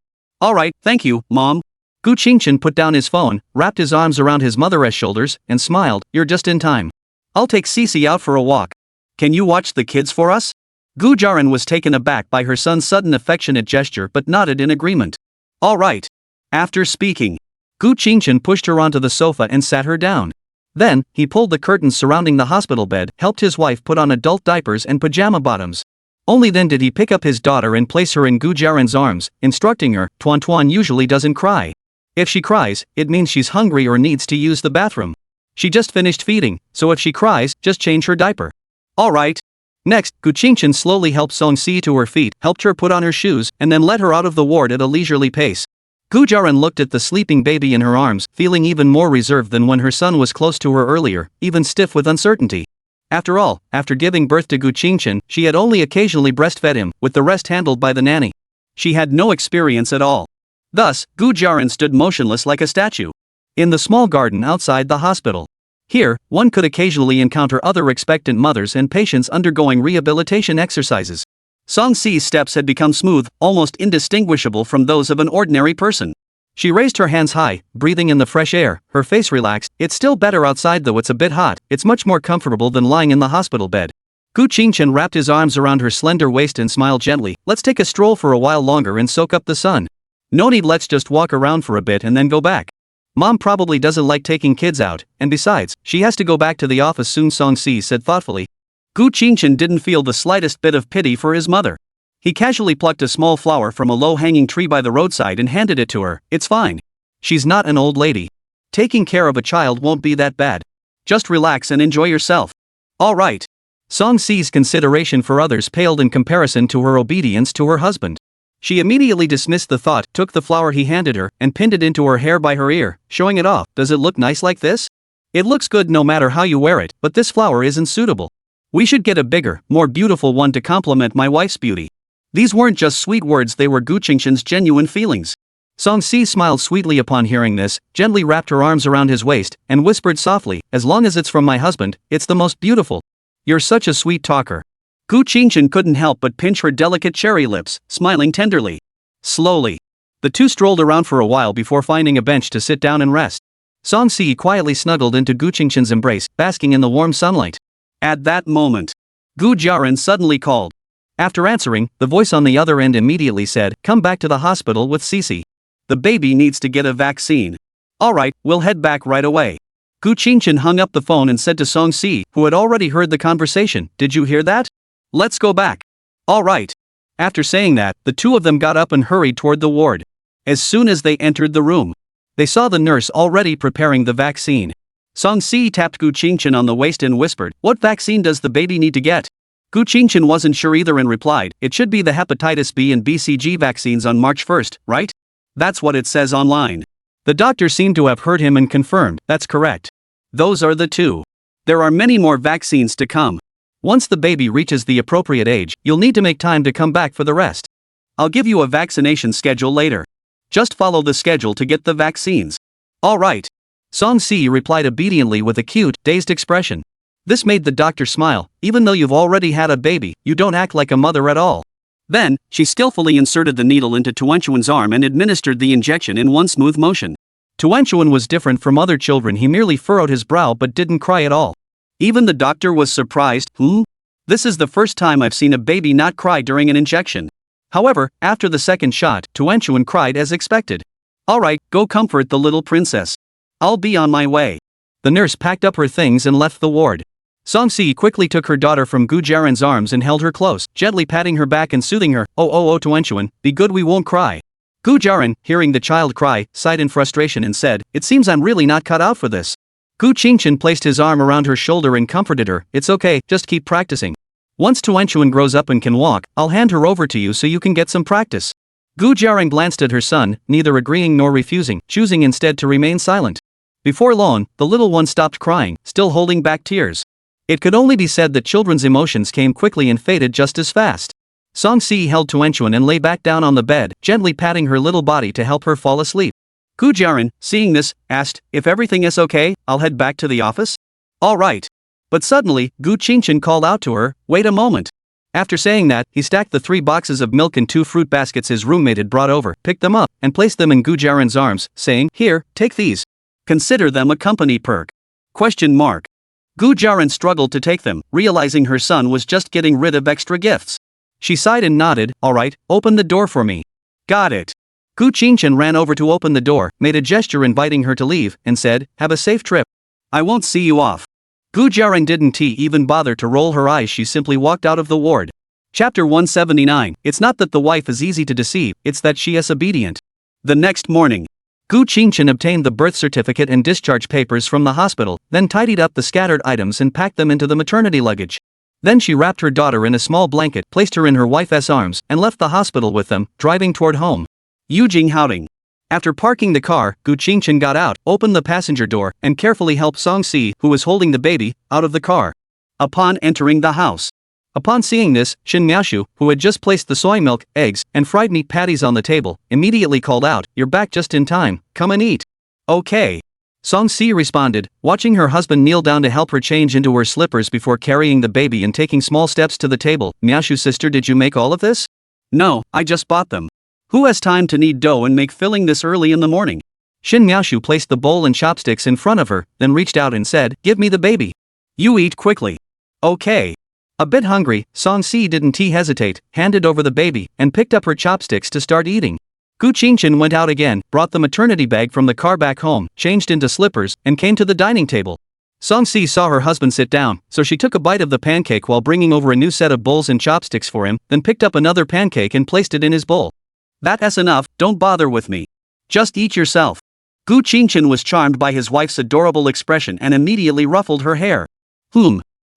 "All right, thank you, Mom." Gu Qingchen put down his phone, wrapped his arms around his mother's shoulders, and smiled, "You're just in time. I'll take Cece out for a walk. Can you watch the kids for us?" Gu Jiaran was taken aback by her son's sudden affectionate gesture but nodded in agreement. "All right." After speaking, Gu Qingchen pushed her onto the sofa and sat her down. Then, he pulled the curtains surrounding the hospital bed, helped his wife put on adult diapers and pajama bottoms. Only then did he pick up his daughter and place her in Gu Jiaran's arms, instructing her, "Tuan usually doesn't cry. If she cries, it means she's hungry or needs to use the bathroom. She just finished feeding, so if she cries, just change her diaper. Alright. Next, Gu Qingchen slowly helped Song-si to her feet, helped her put on her shoes, and then led her out of the ward at a leisurely pace. Gu Jiaran looked at the sleeping baby in her arms, feeling even more reserved than when her son was close to her earlier, even stiff with uncertainty. After all, after giving birth to Gu Qingchen, she had only occasionally breastfed him, with the rest handled by the nanny. She had no experience at all. Thus, Gu Jiaran stood motionless like a statue. In the small garden outside the hospital. Here, one could occasionally encounter other expectant mothers and patients undergoing rehabilitation exercises. Song-si's steps had become smooth, almost indistinguishable from those of an ordinary person. She raised her hands high, breathing in the fresh air, her face relaxed. It's still better outside though it's a bit hot, it's much more comfortable than lying in the hospital bed. Gu Qingchen wrapped his arms around her slender waist and smiled gently. Let's take a stroll for a while longer and soak up the sun. No need, let's just walk around for a bit and then go back. Mom probably doesn't like taking kids out, and besides, she has to go back to the office soon, Song-si said thoughtfully. Gu Qingchen didn't feel the slightest bit of pity for his mother. He casually plucked a small flower from a low-hanging tree by the roadside and handed it to her. It's fine. She's not an old lady. Taking care of a child won't be that bad. Just relax and enjoy yourself. All right. Song-si's consideration for others paled in comparison to her obedience to her husband. She immediately dismissed the thought, took the flower he handed her, and pinned it into her hair by her ear, showing it off. Does it look nice like this? It looks good no matter how you wear it, but this flower isn't suitable. We should get a bigger, more beautiful one to complement my wife's beauty. These weren't just sweet words, they were Gu Qingchen's genuine feelings. Song-si smiled sweetly upon hearing this, gently wrapped her arms around his waist, and whispered softly, as long as it's from my husband, it's the most beautiful. You're such a sweet talker. Gu Qingchen couldn't help but pinch her delicate cherry lips, smiling tenderly. Slowly. The two strolled around for a while before finding a bench to sit down and rest. Song-si quietly snuggled into Gu Qingchen's embrace, basking in the warm sunlight. At that moment, Gu Jiaran suddenly called. After answering, the voice on the other end immediately said, come back to the hospital with Cici. The baby needs to get a vaccine. Alright, we'll head back right away. Gu Qingchen hung up the phone and said to Song-si, who had already heard the conversation, did you hear that? Let's go back. Alright. After saying that, the two of them got up and hurried toward the ward. As soon as they entered the room, they saw the nurse already preparing the vaccine. Song-si tapped Gu Qingchen on the waist and whispered, what vaccine does the baby need to get? Gu Qingchen wasn't sure either and replied, it should be the hepatitis B and BCG vaccines on March 1st, right? That's what it says online. The doctor seemed to have heard him and confirmed, that's correct. Those are the two. There are many more vaccines to come. Once the baby reaches the appropriate age, you'll need to make time to come back for the rest. I'll give you a vaccination schedule later. Just follow the schedule to get the vaccines. Alright. Song-si replied obediently with a cute, dazed expression. This made the doctor smile. Even though you've already had a baby, you don't act like a mother at all. Then, she skillfully inserted the needle into Tuanchuan's arm and administered the injection in one smooth motion. Tuanchuan was different from other children. He merely furrowed his brow but didn't cry at all. Even the doctor was surprised. This is the first time I've seen a baby not cry during an injection. However, after the second shot, Tuanchuan cried as expected. Alright, go comfort the little princess. I'll be on my way. The nurse packed up her things and left the ward. Song-si quickly took her daughter from Gu Jiaran's arms and held her close, gently patting her back and soothing her. Oh Tuanchuan, be good, we won't cry. Gu Jiaran, hearing the child cry, sighed in frustration and said, it seems I'm really not cut out for this. Gu Qingchen placed his arm around her shoulder and comforted her, it's okay, just keep practicing. Once Tuanchuan grows up and can walk, I'll hand her over to you so you can get some practice. Gu Jiaran glanced at her son, neither agreeing nor refusing, choosing instead to remain silent. Before long, the little one stopped crying, still holding back tears. It could only be said that children's emotions came quickly and faded just as fast. Song-si held Tuanchuan and lay back down on the bed, gently patting her little body to help her fall asleep. Gu Jiaran, seeing this, asked, if everything is okay, I'll head back to the office? Alright. But suddenly, Gu Qingchen called out to her, wait a moment. After saying that, he stacked the 3 boxes of milk and 2 fruit baskets his roommate had brought over, picked them up, and placed them in Gu Jiaran's arms, saying, here, take these. Consider them a company perk. Gu Jiaran struggled to take them, realizing her son was just getting rid of extra gifts. She sighed and nodded, alright, open the door for me. Got it. Gu Qingchen ran over to open the door, made a gesture inviting her to leave, and said, have a safe trip. I won't see you off. Gu Jiaran didn't even bother to roll her eyes, she simply walked out of the ward. Chapter 179, it's not that the wife is easy to deceive, it's that she is obedient. The next morning, Gu Qingchen obtained the birth certificate and discharge papers from the hospital, then tidied up the scattered items and packed them into the maternity luggage. Then she wrapped her daughter in a small blanket, placed her in her wife's arms, and left the hospital with them, driving toward home. Yujing Houting. After parking the car, Gu Qingchen got out, opened the passenger door, and carefully helped Song Si, who was holding the baby, out of the car. Upon entering the house. Upon seeing this, Shin Miaoshu, who had just placed the soy milk, eggs, and fried meat patties on the table, immediately called out, "You're back just in time, come and eat." Okay. Song Si responded, watching her husband kneel down to help her change into her slippers before carrying the baby and taking small steps to the table. "Miaoshu sister, did you make all of this?" No, I just bought them. Who has time to knead dough and make filling this early in the morning? Shin Miaoshu placed the bowl and chopsticks in front of her, then reached out and said, "Give me the baby." You eat quickly. Okay. A bit hungry, Song Si didn't hesitate, handed over the baby, and picked up her chopsticks to start eating. Gu Qingchen went out again, brought the maternity bag from the car back home, changed into slippers, and came to the dining table. Song Si saw her husband sit down, so she took a bite of the pancake while bringing over a new set of bowls and chopsticks for him, then picked up another pancake and placed it in his bowl. That's enough, don't bother with me. Just eat yourself. Gu Qingchen was charmed by his wife's adorable expression and immediately ruffled her hair.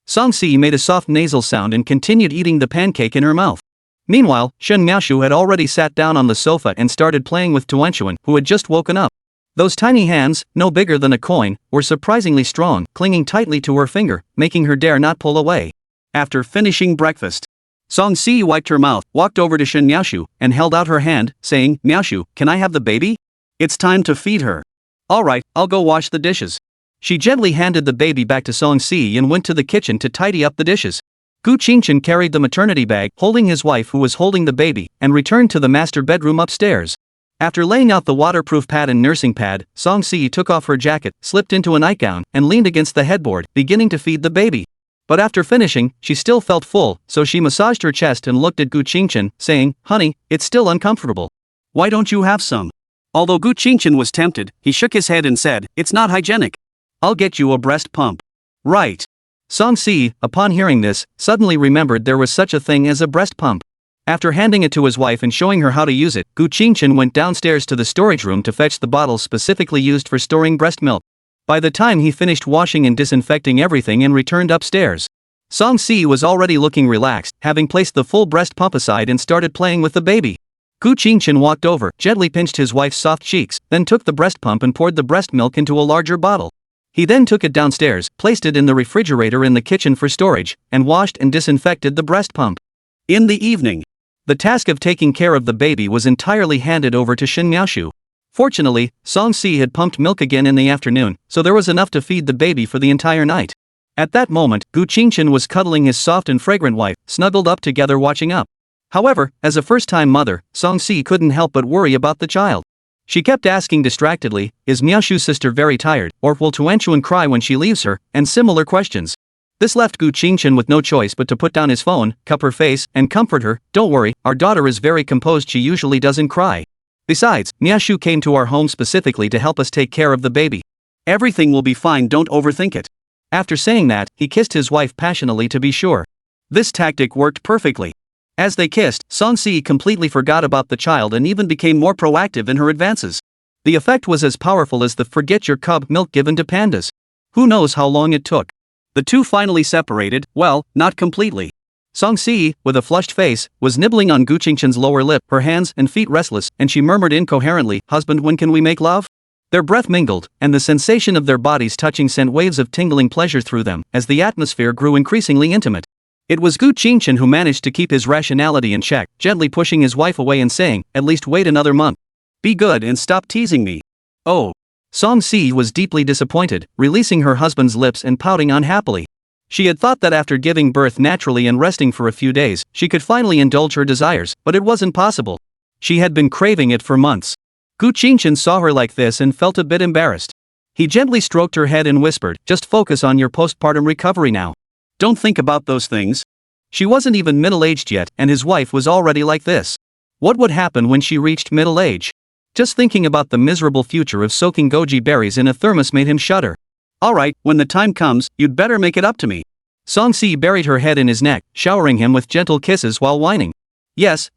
Song Si made a soft nasal sound and continued eating the pancake in her mouth. Meanwhile, Shen Miaoshu had already sat down on the sofa and started playing with Tuanchuan, who had just woken up. Those tiny hands, no bigger than a coin, were surprisingly strong, clinging tightly to her finger, making her dare not pull away. After finishing breakfast, Song Si wiped her mouth, walked over to Shen Miaoshu, and held out her hand, saying, "Miaoshu, can I have the baby? It's time to feed her." "Alright, I'll go wash the dishes." She gently handed the baby back to Song Si and went to the kitchen to tidy up the dishes. Gu Qingchen carried the maternity bag, holding his wife who was holding the baby, and returned to the master bedroom upstairs. After laying out the waterproof pad and nursing pad, Song Si took off her jacket, slipped into a nightgown, and leaned against the headboard, beginning to feed the baby. But after finishing, she still felt full, so she massaged her chest and looked at Gu Qingchen, saying, "Honey, it's still uncomfortable. Why don't you have some?" Although Gu Qingchen was tempted, he shook his head and said, "It's not hygienic. I'll get you a breast pump." "Right." Song Si, upon hearing this, suddenly remembered there was such a thing as a breast pump. After handing it to his wife and showing her how to use it, Gu Qingchen went downstairs to the storage room to fetch the bottles specifically used for storing breast milk. By the time he finished washing and disinfecting everything and returned upstairs, Song Si was already looking relaxed, having placed the full breast pump aside and started playing with the baby. Gu Qingchen walked over, gently pinched his wife's soft cheeks, then took the breast pump and poured the breast milk into a larger bottle. He then took it downstairs, placed it in the refrigerator in the kitchen for storage, and washed and disinfected the breast pump. In the evening, the task of taking care of the baby was entirely handed over to Shin Miaoshu. Fortunately, Song Si had pumped milk again in the afternoon, so there was enough to feed the baby for the entire night. At that moment, Gu Qingchen was cuddling his soft and fragrant wife, snuggled up together watching up. However, as a first-time mother, Song Si couldn't help but worry about the child. She kept asking distractedly, "Is Miaoshu's sister very tired, or will Tuanchuan cry when she leaves her?" and similar questions. This left Gu Qingchen with no choice but to put down his phone, cup her face, and comfort her. "Don't worry, our daughter is very composed, she usually doesn't cry. Besides, Miaoshu came to our home specifically to help us take care of the baby. Everything will be fine, don't overthink it." After saying that, he kissed his wife passionately to be sure. This tactic worked perfectly. As they kissed, Song Si completely forgot about the child and even became more proactive in her advances. The effect was as powerful as the "forget your cub" milk given to pandas. Who knows how long it took? The two finally separated, well, not completely. Song Si, with a flushed face, was nibbling on Gu Qingchen's lower lip, her hands and feet restless, and she murmured incoherently, "Husband, when can we make love?" Their breath mingled, and the sensation of their bodies touching sent waves of tingling pleasure through them, as the atmosphere grew increasingly intimate. It was Gu Qingchen who managed to keep his rationality in check, gently pushing his wife away and saying, "At least wait another month. Be good and stop teasing me." "Oh." Song Si was deeply disappointed, releasing her husband's lips and pouting unhappily. She had thought that after giving birth naturally and resting for a few days, she could finally indulge her desires, but it wasn't possible. She had been craving it for months. Gu Qingchen saw her like this and felt a bit embarrassed. He gently stroked her head and whispered, "Just focus on your postpartum recovery now. Don't think about those things." She wasn't even middle-aged yet, and his wife was already like this. What would happen when she reached middle age? Just thinking about the miserable future of soaking goji berries in a thermos made him shudder. "Alright, when the time comes, you'd better make it up to me." Song Si buried her head in his neck, showering him with gentle kisses while whining. Yes.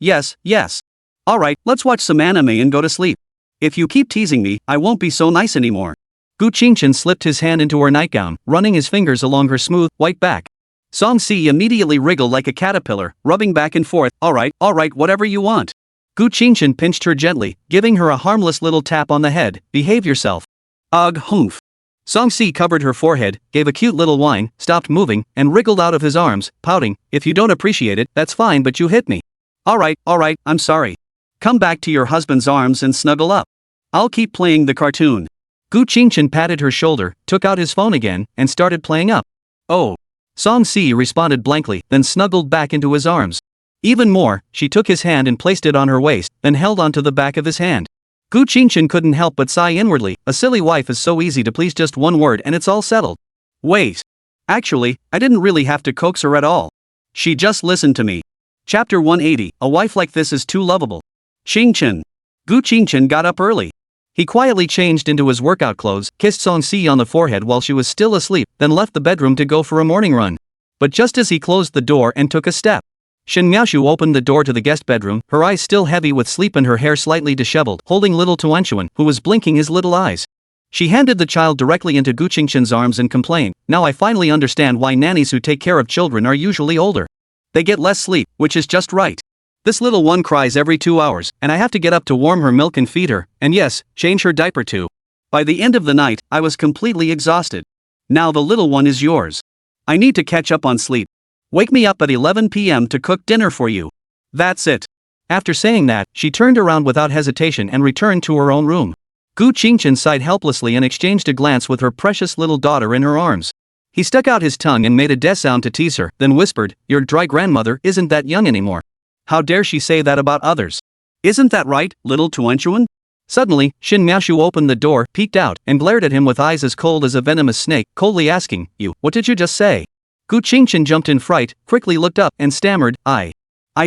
Alright, let's watch some anime and go to sleep." If you keep teasing me, I won't be so nice anymore. Gu Qingchen slipped his hand into her nightgown, running his fingers along her smooth, white back. Song Si immediately wriggled like a caterpillar, rubbing back and forth. Alright, whatever you want. Gu Qingchen pinched her gently, giving her a harmless little tap on the head. Behave yourself. Ugh, humph. Song Si covered her forehead, gave a cute little whine, stopped moving, and wriggled out of his arms, pouting. If you don't appreciate it, that's fine, but you hit me. Alright, I'm sorry. Come back to your husband's arms and snuggle up. I'll keep playing the cartoon. Gu Qingchen patted her shoulder, took out his phone again, and started playing up. Oh. Song Si responded blankly, then snuggled back into his arms. Even more, she took his hand and placed it on her waist, then held onto the back of his hand. Gu Qingchen couldn't help but sigh inwardly. A silly wife is so easy to please, just one word and it's all settled. Wait. Actually, I didn't really have to coax her at all. She just listened to me. Chapter 180, a wife like this is too lovable. Qingchen. Gu Qingchen got up early. He quietly changed into his workout clothes, kissed Song Si on the forehead while she was still asleep, then left the bedroom to go for a morning run. But just as he closed the door and took a step, Shin Miaoshu opened the door to the guest bedroom, her eyes still heavy with sleep and her hair slightly disheveled, holding little Tuanchuan, who was blinking his little eyes. She handed the child directly into Gu Qingchen's arms and complained, "Now I finally understand why nannies who take care of children are usually older. They get less sleep, which is just right. This little one cries every 2 hours, and I have to get up to warm her milk and feed her, and yes, change her diaper too. By the end of the night, I was completely exhausted. Now the little one is yours. I need to catch up on sleep. Wake me up at 11 p.m. to cook dinner for you. That's it." After saying that, she turned around without hesitation and returned to her own room. Gu Qingchen sighed helplessly and exchanged a glance with her precious little daughter in her arms. He stuck out his tongue and made a des sound to tease her, then whispered, "Your dry grandmother isn't that young anymore. How dare she say that about others? Isn't that right, little Tuanchuan?" Suddenly, Shin Miaoshu opened the door, peeked out, and glared at him with eyes as cold as a venomous snake, coldly asking, What did you just say?" Gu Qingchen jumped in fright, quickly looked up, and stammered, I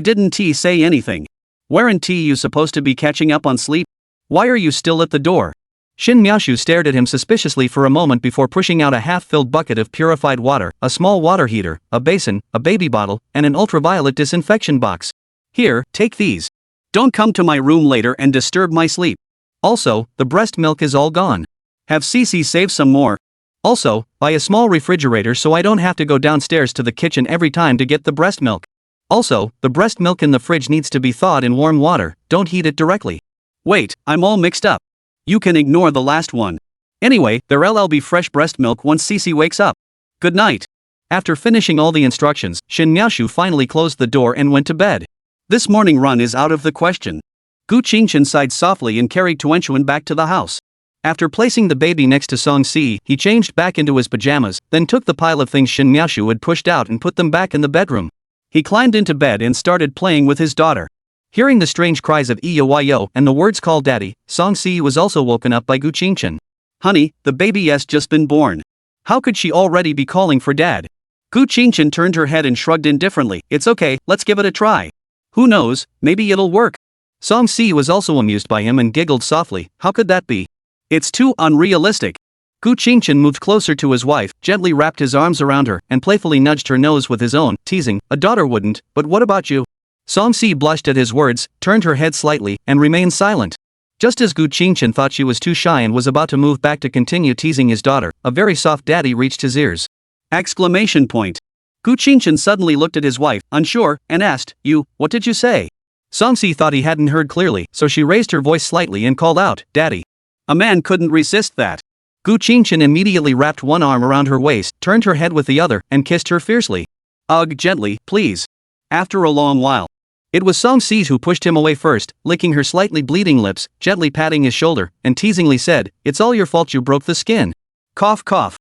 didn't say anything. Weren't you supposed to be catching up on sleep? Why are you still at the door?" Shin Miaoshu stared at him suspiciously for a moment before pushing out a half-filled bucket of purified water, a small water heater, a basin, a baby bottle, and an ultraviolet disinfection box. "Here, take these. Don't come to my room later and disturb my sleep. Also, the breast milk is all gone. Have Cece save some more. Also, buy a small refrigerator so I don't have to go downstairs to the kitchen every time to get the breast milk. Also, the breast milk in the fridge needs to be thawed in warm water, don't heat it directly. Wait, I'm all mixed up. You can ignore the last one. Anyway, there'll be fresh breast milk once Cece wakes up. Good night." After finishing all the instructions, Shin Miaoshu finally closed the door and went to bed. This morning run is out of the question. Gu Qingchen sighed softly and carried Tuanchuan back to the house. After placing the baby next to Song Si, he changed back into his pajamas, then took the pile of things Shin Miaoshu had pushed out and put them back in the bedroom. He climbed into bed and started playing with his daughter. Hearing the strange cries of Iyo and the words call daddy, Song Si was also woken up by Gu Qingchen. "Honey, the baby has just been born. How could she already be calling for dad?" Gu Qingchen turned her head and shrugged indifferently. "It's okay, let's give it a try. Who knows, maybe it'll work." Song Si was also amused by him and giggled softly. "How could that be? It's too unrealistic." Gu Qingchen moved closer to his wife, gently wrapped his arms around her, and playfully nudged her nose with his own, teasing, "A daughter wouldn't, but what about you?" Song Si blushed at his words, turned her head slightly, and remained silent. Just as Gu Qingchen thought she was too shy and was about to move back to continue teasing his daughter, a very soft daddy reached his ears. Exclamation point. Gu Qingchen suddenly looked at his wife, unsure, and asked, What did you say?" Song Si thought he hadn't heard clearly, so she raised her voice slightly and called out, "Daddy." A man couldn't resist that. Gu Qingchen immediately wrapped one arm around her waist, turned her head with the other, and kissed her fiercely. "Ugh, gently, please." After a long while, it was Song Si who pushed him away first, licking her slightly bleeding lips, gently patting his shoulder, and teasingly said, "It's all your fault you broke the skin. Cough cough.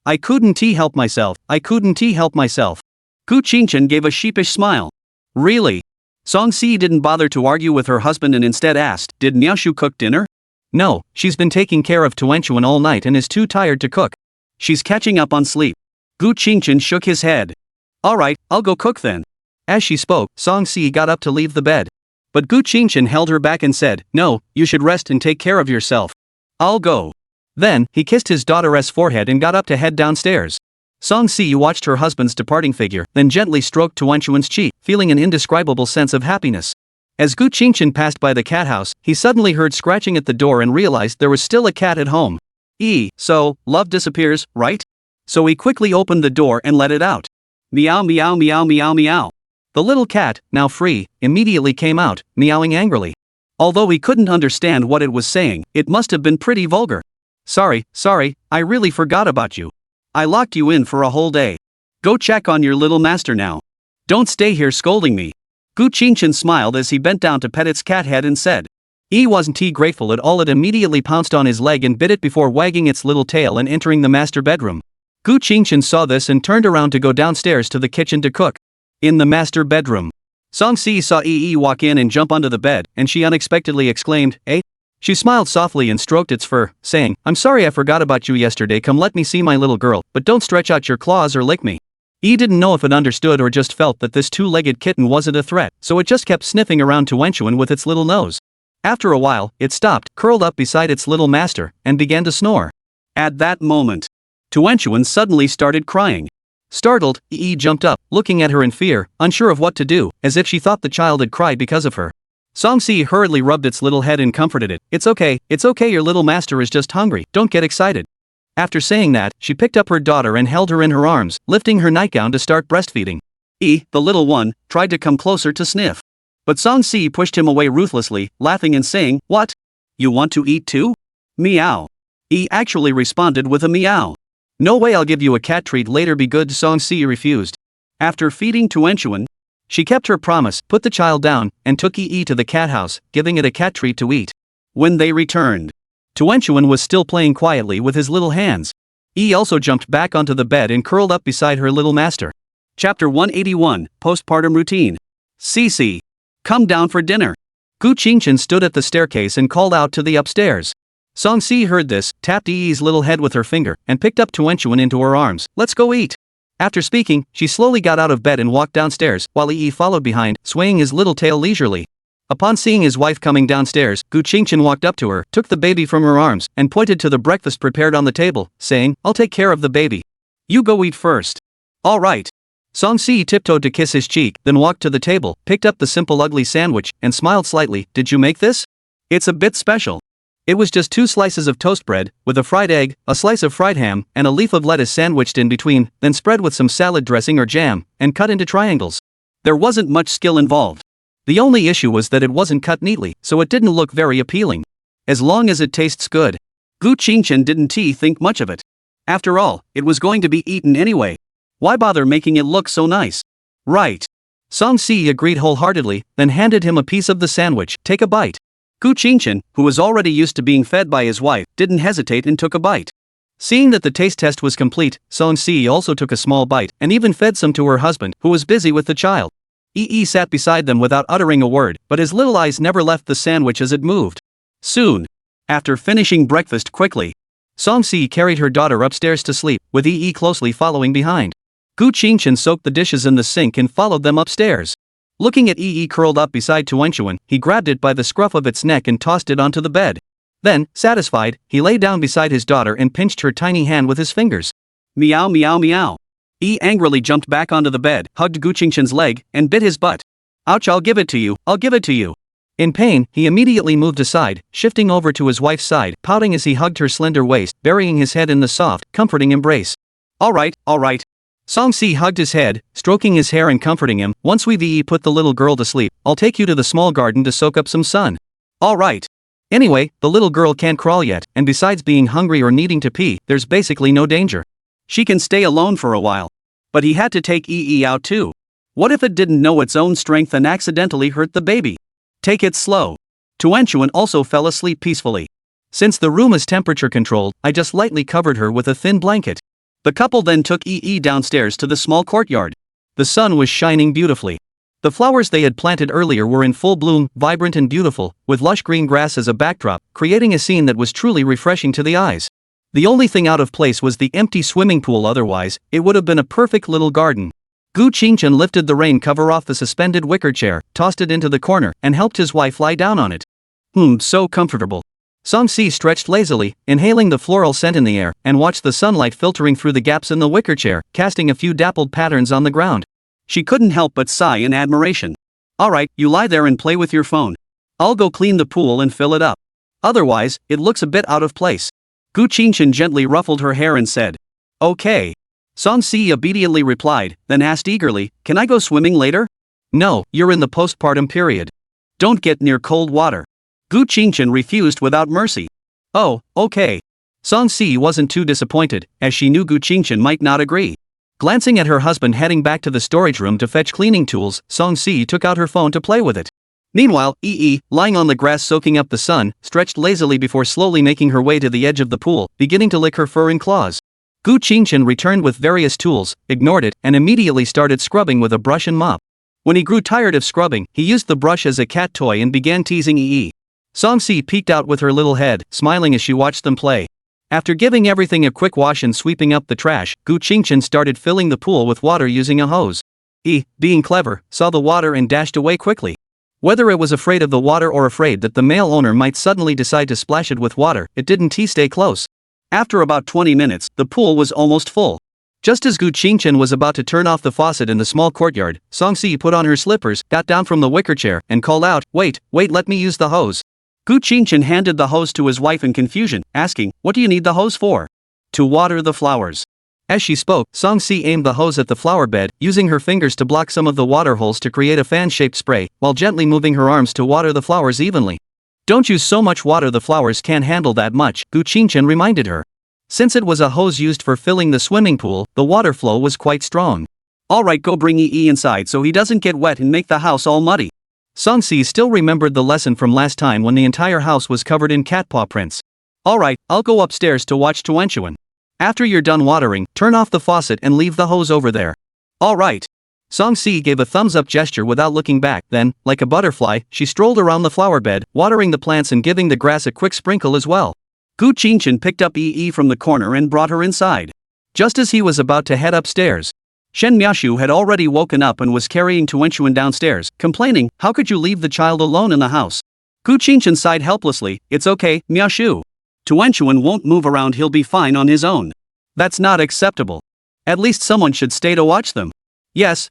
I couldn't help myself. Gu Qingchen gave a sheepish smile. "Really?" Song Si didn't bother to argue with her husband and instead asked, "Did Miaoshu cook dinner?" "No, she's been taking care of Tuanchuan all night and is too tired to cook. She's catching up on sleep." Gu Qingchen shook his head. "Alright, I'll go cook then." As she spoke, Song Si got up to leave the bed. But Gu Qingchen held her back and said, "No, you should rest and take care of yourself. I'll go." Then, he kissed his daughter's forehead and got up to head downstairs. Song Si watched her husband's departing figure, then gently stroked Tuanchuan's cheek, feeling an indescribable sense of happiness. As Gu Qingchen passed by the cat house, he suddenly heard scratching at the door and realized there was still a cat at home. So, love disappears, right? So he quickly opened the door and let it out. Meow meow meow meow meow. The little cat, now free, immediately came out, meowing angrily. Although he couldn't understand what it was saying, it must have been pretty vulgar. Sorry, I really forgot about you. I locked you in for a whole day. Go check on your little master now. Don't stay here scolding me. Gu Qingchen smiled as he bent down to pet its cat head and said. Wasn't he grateful at all? It immediately pounced on his leg and bit it before wagging its little tail and entering the master bedroom. Gu Qingchen saw this and turned around to go downstairs to the kitchen to cook. In the master bedroom, Song-si saw walk in and jump onto the bed, and she unexpectedly exclaimed, "Eh?" She smiled softly and stroked its fur, saying, "I'm sorry I forgot about you yesterday. Come let me see my little girl, but don't stretch out your claws or lick me." Didn't know if it understood or just felt that this two-legged kitten wasn't a threat, so it just kept sniffing around Tuenchuan with its little nose. After a while, it stopped, curled up beside its little master, and began to snore. At that moment, Tuenchuan suddenly started crying. Startled, jumped up, looking at her in fear, unsure of what to do, as if she thought the child had cried because of her. Song-si hurriedly rubbed its little head and comforted it. It's okay, your little master is just hungry, don't get excited." After saying that, she picked up her daughter and held her in her arms, lifting her nightgown to start breastfeeding. The little one, tried to come closer to sniff. But Song-si pushed him away ruthlessly, laughing and saying, "What? You want to eat too?" Meow. Actually responded with a meow. "No way, I'll give you a cat treat later, be good." Song-si refused. After feeding Tuenchuan, she kept her promise, put the child down, and took to the cat house, giving it a cat treat to eat. When they returned, Tuenchuan was still playing quietly with his little hands. Also jumped back onto the bed and curled up beside her little master. Chapter 181, Postpartum Routine. Cici, come down for dinner. Gu Qingchen stood at the staircase and called out to the upstairs. Song-si heard this, tapped little head with her finger, and picked up Tuenchuan into her arms. "Let's go eat." After speaking, she slowly got out of bed and walked downstairs, while followed behind, swaying his little tail leisurely. Upon seeing his wife coming downstairs, Gu Qingchen walked up to her, took the baby from her arms, and pointed to the breakfast prepared on the table, saying, "I'll take care of the baby. You go eat first." "All right." Song-si tiptoed to kiss his cheek, then walked to the table, picked up the simple ugly sandwich, and smiled slightly. "Did you make this? It's a bit special." It was just 2 slices of toast bread, with a fried egg, a slice of fried ham, and a leaf of lettuce sandwiched in between, then spread with some salad dressing or jam, and cut into triangles. There wasn't much skill involved. The only issue was that it wasn't cut neatly, so it didn't look very appealing. As long as it tastes good. Gu Qingchen didn't think much of it. After all, it was going to be eaten anyway. Why bother making it look so nice? Right. Song-si agreed wholeheartedly, then handed him a piece of the sandwich. "Take a bite." Gu Qingchen, who was already used to being fed by his wife, didn't hesitate and took a bite. Seeing that the taste test was complete, Song-si also took a small bite, and even fed some to her husband, who was busy with the child. Sat beside them without uttering a word, but his little eyes never left the sandwich as it moved. Soon after finishing breakfast quickly, Song-si carried her daughter upstairs to sleep, with closely following behind. Gu Qingchen soaked the dishes in the sink and followed them upstairs. Looking at curled up beside Tuenchuan, he grabbed it by the scruff of its neck and tossed it onto the bed. Then, satisfied, he lay down beside his daughter and pinched her tiny hand with his fingers. Meow meow meow. Angrily jumped back onto the bed, hugged Gu Qingchen's leg, and bit his butt. "Ouch, I'll give it to you, I'll give it to you." In pain, he immediately moved aside, shifting over to his wife's side, pouting as he hugged her slender waist, burying his head in the soft, comforting embrace. All right. Song-si hugged his head, stroking his hair and comforting him. "Once we've put the little girl to sleep, I'll take you to the small garden to soak up some sun." "All right. Anyway, the little girl can't crawl yet, and besides being hungry or needing to pee, there's basically no danger. She can stay alone for a while." But he had to take out too. What if it didn't know its own strength and accidentally hurt the baby? Take it slow. Tuenchuan also fell asleep peacefully. Since the room is temperature controlled, I just lightly covered her with a thin blanket. The couple then took downstairs to the small courtyard. The sun was shining beautifully. The flowers they had planted earlier were in full bloom, vibrant and beautiful, with lush green grass as a backdrop, creating a scene that was truly refreshing to the eyes. The only thing out of place was the empty swimming pool, otherwise, it would have been a perfect little garden. Gu Qingchen lifted the rain cover off the suspended wicker chair, tossed it into the corner, and helped his wife lie down on it. So comfortable. Song-si stretched lazily, inhaling the floral scent in the air, and watched the sunlight filtering through the gaps in the wicker chair, casting a few dappled patterns on the ground. She couldn't help but sigh in admiration. Alright, you lie there and play with your phone. I'll go clean the pool and fill it up. Otherwise, it looks a bit out of place. Gu Qingchen gently ruffled her hair and said, Okay. Song Si obediently replied, then asked eagerly, Can I go swimming later? No, you're in the postpartum period. Don't get near cold water. Gu Qingchen refused without mercy. Oh, okay. Song Si wasn't too disappointed, as she knew Gu Qingchen might not agree. Glancing at her husband heading back to the storage room to fetch cleaning tools, Song Si took out her phone to play with it. Meanwhile, Yi, lying on the grass soaking up the sun, stretched lazily before slowly making her way to the edge of the pool, beginning to lick her fur and claws. Gu Qingchen returned with various tools, ignored it, and immediately started scrubbing with a brush and mop. When he grew tired of scrubbing, he used the brush as a cat toy and began teasing Yi. Song Si peeked out with her little head, smiling as she watched them play. After giving everything a quick wash and sweeping up the trash, Gu Qingchen started filling the pool with water using a hose. Yi, being clever, saw the water and dashed away quickly. Whether it was afraid of the water or afraid that the male owner might suddenly decide to splash it with water, it didn't stay close. After about 20 minutes, the pool was almost full. Just as Gu Qingchen was about to turn off the faucet in the small courtyard, Song Si put on her slippers, got down from the wicker chair, and called out, Wait, let me use the hose. Gu Qingchen handed the hose to his wife in confusion, asking, What do you need the hose for? To water the flowers. As she spoke, Song Si aimed the hose at the flower bed, using her fingers to block some of the water holes to create a fan-shaped spray, while gently moving her arms to water the flowers evenly. Don't use so much water, the flowers can't handle that much, Gu Qingchen reminded her. Since it was a hose used for filling the swimming pool, the water flow was quite strong. Alright, go bring Yi inside so he doesn't get wet and make the house all muddy. Song Si still remembered the lesson from last time when the entire house was covered in cat paw prints. Alright, I'll go upstairs to watch Tuanchuan. After you're done watering, turn off the faucet and leave the hose over there. Alright. Song Si gave a thumbs-up gesture without looking back, then, like a butterfly, she strolled around the flower bed, watering the plants and giving the grass a quick sprinkle as well. Gu Qingchen picked up Yi from the corner and brought her inside. Just as he was about to head upstairs, Shen Miaoshu had already woken up and was carrying Tuanchuan downstairs, complaining, How could you leave the child alone in the house? Gu Qingchen sighed helplessly, It's okay, Miaoshu. Tuanchuan won't move around, he'll be fine on his own. That's not acceptable. At least someone should stay to watch them. Yes,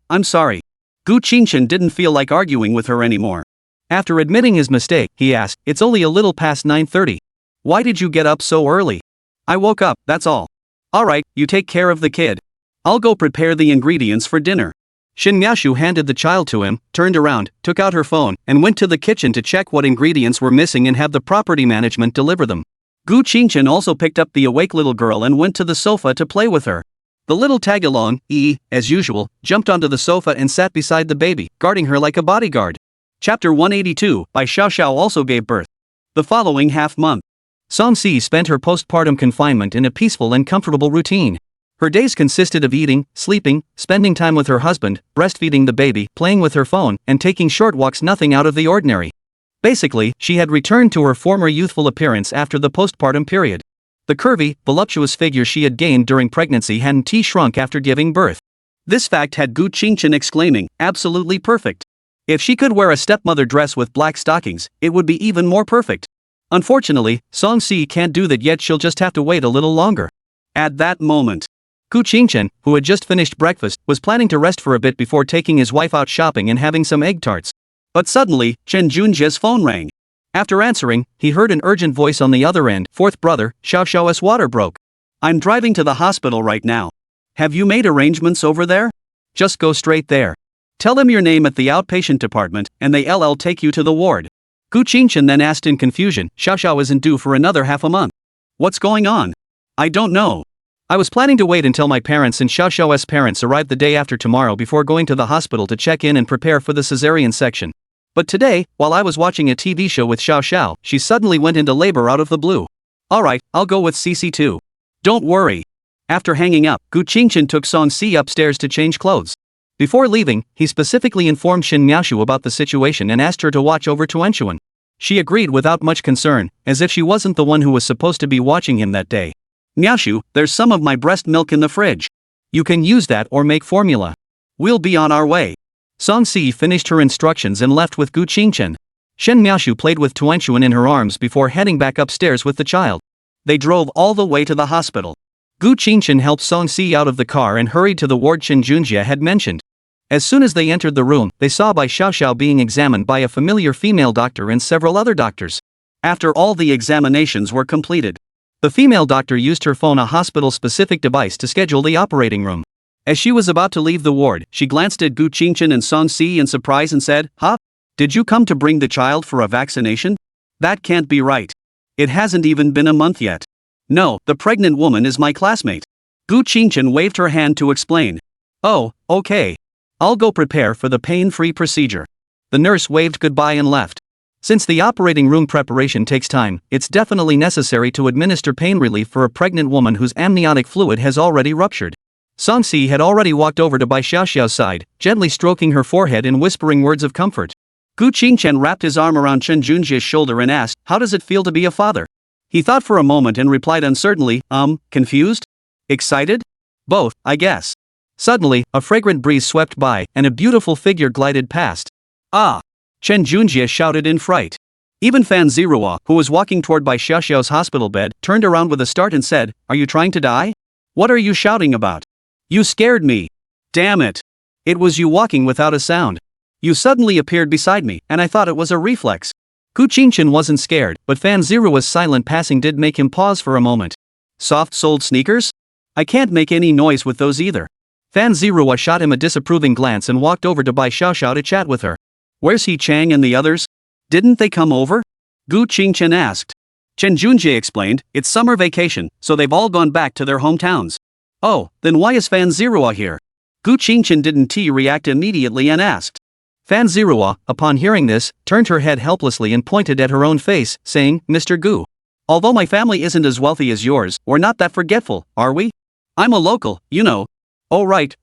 I'm sorry. Gu Qingchen didn't feel like arguing with her anymore. After admitting his mistake, he asked, It's only a little past 9:30. Why did you get up so early? I woke up, that's all. Alright, you take care of the kid. I'll go prepare the ingredients for dinner. Shin Miaoshu handed the child to him, turned around, took out her phone, and went to the kitchen to check what ingredients were missing and have the property management deliver them. Gu Qingchen also picked up the awake little girl and went to the sofa to play with her. The little tag-along, Yi, as usual, jumped onto the sofa and sat beside the baby, guarding her like a bodyguard. Chapter 182, by Xiao Xiao also gave birth. The following half-month, Song Si spent her postpartum confinement in a peaceful and comfortable routine. Her days consisted of eating, sleeping, spending time with her husband, breastfeeding the baby, playing with her phone, and taking short walks, nothing out of the ordinary. Basically, she had returned to her former youthful appearance after the postpartum period. The curvy, voluptuous figure she had gained during pregnancy hadn't shrunk after giving birth. This fact had Gu Qingchen exclaiming, absolutely perfect. If she could wear a stepmother dress with black stockings, it would be even more perfect. Unfortunately, Song Si can't do that yet, she'll just have to wait a little longer. At that moment, Gu Qingchen, who had just finished breakfast, was planning to rest for a bit before taking his wife out shopping and having some egg tarts. But suddenly, Chen Junjie's phone rang. After answering, he heard an urgent voice on the other end, Fourth brother, Xiao Xiao's water broke. I'm driving to the hospital right now. Have you made arrangements over there? Just go straight there. Tell them your name at the outpatient department, and they'll take you to the ward. Gu Qingchen then asked in confusion, Xiao Xiao isn't due for another half a month. What's going on? I don't know. I was planning to wait until my parents and Xiao Xiao's parents arrived the day after tomorrow before going to the hospital to check in and prepare for the cesarean section. But today, while I was watching a TV show with Xiao Xiao, she suddenly went into labor out of the blue. Alright, I'll go with CC2. Don't worry. After hanging up, Gu Qingchen took Song Si upstairs to change clothes. Before leaving, he specifically informed Shin Miaoshu about the situation and asked her to watch over Tuanchuan. She agreed without much concern, as if she wasn't the one who was supposed to be watching him that day. Miaoshu, there's some of my breast milk in the fridge. You can use that or make formula. We'll be on our way. Song Si finished her instructions and left with Gu Qingchen. Shen Miaoshu played with Tuanchuan in her arms before heading back upstairs with the child. They drove all the way to the hospital. Gu Qingchen helped Song Si out of the car and hurried to the ward Chen Junjie had mentioned. As soon as they entered the room, they saw Bai Xiaoxiao being examined by a familiar female doctor and several other doctors. After all the examinations were completed, the female doctor used her phone, a hospital-specific device, to schedule the operating room. As she was about to leave the ward, she glanced at Gu Qingchen and Song Si in surprise and said, "Huh? Did you come to bring the child for a vaccination? That can't be right. It hasn't even been a month yet." "No, the pregnant woman is my classmate." Gu Qingchen waved her hand to explain. "Oh, okay. I'll go prepare for the pain-free procedure." The nurse waved goodbye and left. Since the operating room preparation takes time, it's definitely necessary to administer pain relief for a pregnant woman whose amniotic fluid has already ruptured. Song Si had already walked over to Bai Xiaoxiao's side, gently stroking her forehead and whispering words of comfort. Gu Qingchen wrapped his arm around Chen Junjie's shoulder and asked, "How does it feel to be a father?" He thought for a moment and replied uncertainly, confused? Excited? Both, I guess." Suddenly, a fragrant breeze swept by, and a beautiful figure glided past. "Ah!" Chen Junjie shouted in fright. Even Fan Ziruo, who was walking toward Bai Xiaoxiao's hospital bed, turned around with a start and said, "Are you trying to die? What are you shouting about? You scared me. Damn it. It was you walking without a sound. You suddenly appeared beside me, and I thought it was a reflex." Gu Qingchen wasn't scared, but Fan Ziruo's silent passing did make him pause for a moment. "Soft-soled sneakers? I can't make any noise with those either." Fan Ziruo shot him a disapproving glance and walked over to Bai Xiaoxiao to chat with her. "Where's He Chang and the others? Didn't they come over?" Gu Qingchen asked. Chen Junjie explained, "It's summer vacation, so they've all gone back to their hometowns." "Oh, then why is Fan Ziruo here?" Gu Qingchen didn't react immediately and asked. Fan Ziruo, upon hearing this, turned her head helplessly and pointed at her own face, saying, "Mr. Gu, although my family isn't as wealthy as yours, we're not that forgetful, are we? I'm a local, you know." "Oh right,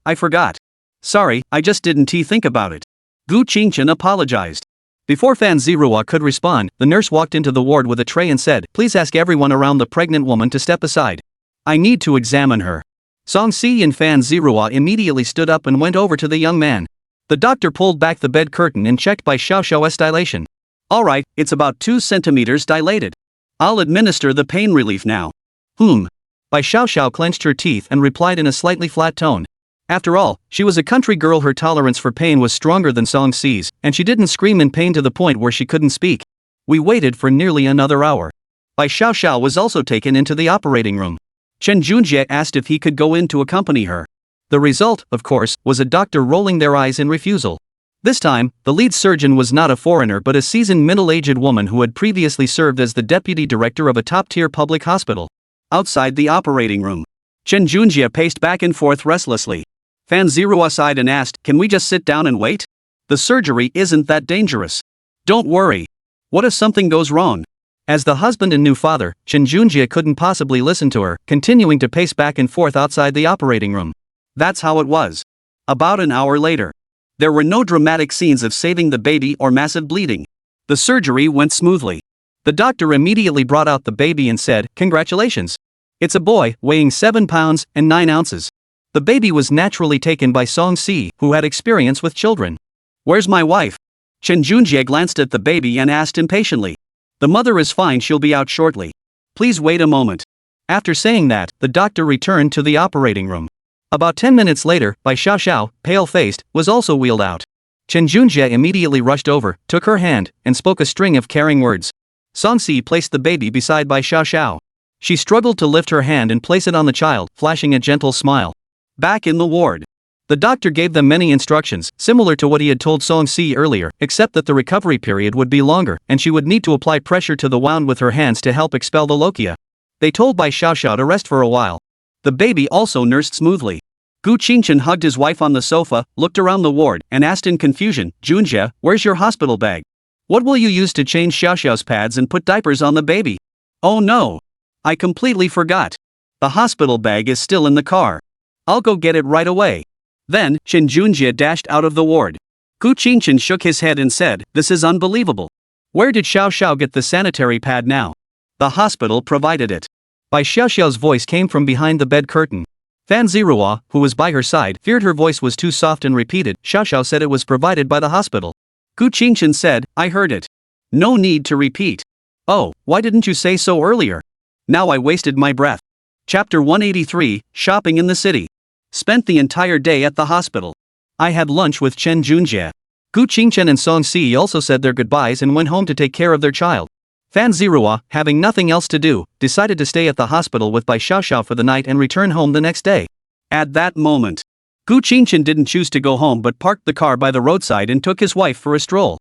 I forgot. Sorry, I just didn't think about it." Gu Qingchen apologized. Before Fan Ziruo could respond, the nurse walked into the ward with a tray and said, "Please ask everyone around the pregnant woman to step aside. I need to examine her." Song Si and Fan Ziruo immediately stood up and went over to the young man. The doctor pulled back the bed curtain and checked Bai Xiaoxiao's dilation. "All right, it's about 2 centimeters dilated. I'll administer the pain relief now." Bai Xiaoxiao clenched her teeth and replied in a slightly flat tone. After all, she was a country girl. Her tolerance for pain was stronger than Song Si's, and she didn't scream in pain to the point where she couldn't speak. We waited for nearly another hour. Bai Xiaoxiao was also taken into the operating room. Chen Junjie asked if he could go in to accompany her. The result, of course, was a doctor rolling their eyes in refusal. This time, the lead surgeon was not a foreigner but a seasoned middle-aged woman who had previously served as the deputy director of a top-tier public hospital. Outside the operating room, Chen Junjie paced back and forth restlessly. Fan Ziruo sighed and asked, "Can we just sit down and wait? The surgery isn't that dangerous." "Don't worry. What if something goes wrong?" As the husband and new father, Chen Junjie couldn't possibly listen to her, continuing to pace back and forth outside the operating room. That's how it was. About an hour later, there were no dramatic scenes of saving the baby or massive bleeding. The surgery went smoothly. The doctor immediately brought out the baby and said, "Congratulations. It's a boy, weighing 7 pounds and 9 ounces. The baby was naturally taken by Song Si, who had experience with children." "Where's my wife?" Chen Junjie glanced at the baby and asked impatiently. "The mother is fine, she'll be out shortly. Please wait a moment." After saying that, the doctor returned to the operating room. About 10 minutes later, Bai Xiaoxiao, pale-faced, was also wheeled out. Chen Junjie immediately rushed over, took her hand, and spoke a string of caring words. Song Si placed the baby beside Bai Xiaoxiao. She struggled to lift her hand and place it on the child, flashing a gentle smile. Back in the ward, the doctor gave them many instructions, similar to what he had told Song Si earlier, except that the recovery period would be longer, and she would need to apply pressure to the wound with her hands to help expel the lochia. They told Bai Xiaoxiao to rest for a while. The baby also nursed smoothly. Gu Qingchen hugged his wife on the sofa, looked around the ward, and asked in confusion, "Junjie, where's your hospital bag? What will you use to change Xiaoxiao's pads and put diapers on the baby?" "Oh no. I completely forgot. The hospital bag is still in the car. I'll go get it right away." Then, Chen Junjie dashed out of the ward. Gu Qingchen shook his head and said, "This is unbelievable. Where did Xiaoxiao get the sanitary pad now?" "The hospital provided it." Bai Xiaoxiao's voice came from behind the bed curtain. Fan Ziruo, who was by her side, feared her voice was too soft and repeated, "Xiaoxiao said it was provided by the hospital." Gu Qingchen said, "I heard it. No need to repeat." "Oh, why didn't you say so earlier? Now I wasted my breath." Chapter 183, Shopping in the City. Spent the entire day at the hospital. I had lunch with Chen Junjie. Gu Qingchen and Song Si also said their goodbyes and went home to take care of their child. Fan Zirua, having nothing else to do, decided to stay at the hospital with Bai Xiaoxiao for the night and return home the next day. At that moment, Gu Qingchen didn't choose to go home but parked the car by the roadside and took his wife for a stroll.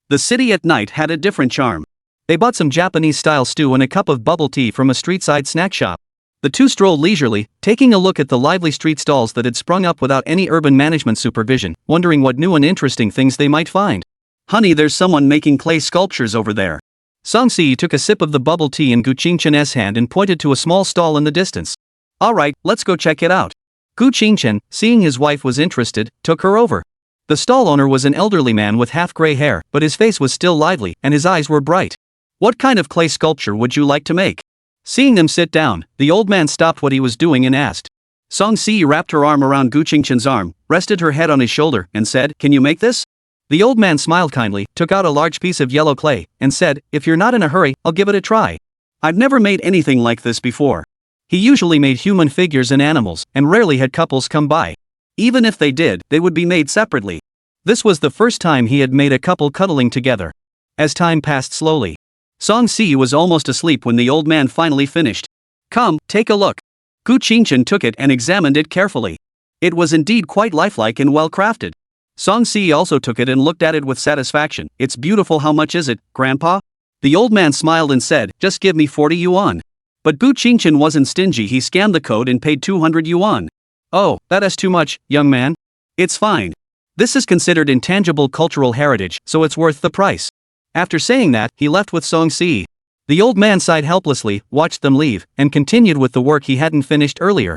The city at night had a different charm. They bought some Japanese-style stew and a cup of bubble tea from a street-side snack shop. The two strolled leisurely, taking a look at the lively street stalls that had sprung up without any urban management supervision, wondering what new and interesting things they might find. Honey, there's someone making clay sculptures over there. Song Si took a sip of the bubble tea in Gu Qingchen's hand and pointed to a small stall in the distance. Alright, let's go check it out. Gu Qingchen, seeing his wife was interested, took her over. The stall owner was an elderly man with half-gray hair, but his face was still lively and his eyes were bright. What kind of clay sculpture would you like to make? Seeing them sit down, the old man stopped what he was doing and asked. Song Si wrapped her arm around Gu Qingchen's arm, rested her head on his shoulder, and said, "Can you make this?" The old man smiled kindly, took out a large piece of yellow clay, and said, "If you're not in a hurry, I'll give it a try. I've never made anything like this before." He usually made human figures and animals, and rarely had couples come by. Even if they did, they would be made separately. This was the first time he had made a couple cuddling together. As time passed slowly, Song Si was almost asleep when the old man finally finished. "Come, take a look." Gu Qingchen took it and examined it carefully. It was indeed quite lifelike and well crafted. Song Si also took it and looked at it with satisfaction. "It's beautiful. How much is it, Grandpa?" The old man smiled and said, "Just give me 40 yuan. But Gu Qingchen wasn't stingy. He scanned the code and paid 200 yuan. "Oh, that is too much, young man." "It's fine. This is considered intangible cultural heritage, so it's worth the price." After saying that, he left with Song Si. The old man sighed helplessly, watched them leave, and continued with the work he hadn't finished earlier.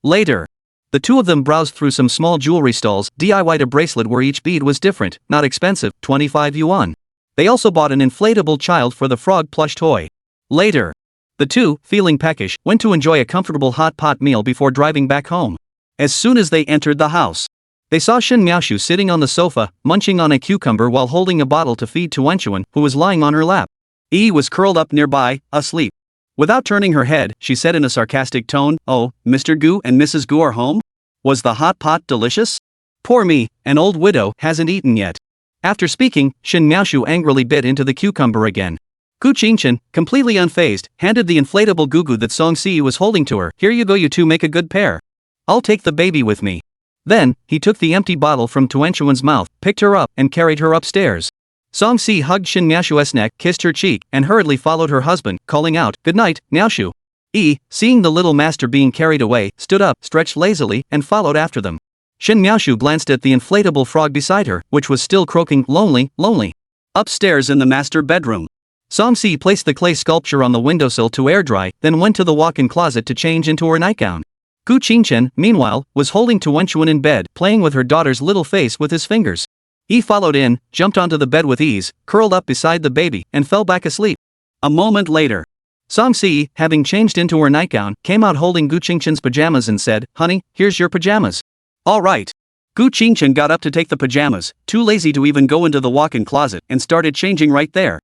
Later, the two of them browsed through some small jewelry stalls, DIY'd a bracelet where each bead was different, not expensive, 25 yuan. They also bought an inflatable child for the frog plush toy. Later, the two, feeling peckish, went to enjoy a comfortable hot pot meal before driving back home. As soon as they entered the house, they saw Shin Miaoshu sitting on the sofa, munching on a cucumber while holding a bottle to feed to Wenchuan, who was lying on her lap. Yi was curled up nearby, asleep. Without turning her head, she said in a sarcastic tone, "Oh, Mr. Gu and Mrs. Gu are home? Was the hot pot delicious? Poor me, an old widow, hasn't eaten yet." After speaking, Shin Miaoshu angrily bit into the cucumber again. Gu Qingchen, completely unfazed, handed the inflatable gugu that Song Si was holding to her. "Here you go, you two make a good pair. I'll take the baby with me." Then, he took the empty bottle from Tuanchuan's mouth, picked her up, and carried her upstairs. Song Si hugged Shin Miaoshu's neck, kissed her cheek, and hurriedly followed her husband, calling out, "Good night, Miaoshu." Yi, seeing the little master being carried away, stood up, stretched lazily, and followed after them. Shin Miaoshu glanced at the inflatable frog beside her, which was still croaking, "Lonely, lonely." Upstairs in the master bedroom, Song Si placed the clay sculpture on the windowsill to air dry, then went to the walk-in closet to change into her nightgown. Gu Qingchen, meanwhile, was holding Wenchuan in bed, playing with her daughter's little face with his fingers. He followed in, jumped onto the bed with ease, curled up beside the baby, and fell back asleep. A moment later, Song Si, having changed into her nightgown, came out holding Gu Qingchen's pajamas and said, "Honey, here's your pajamas." "All right." Gu Qingchen got up to take the pajamas, too lazy to even go into the walk-in closet, and started changing right there.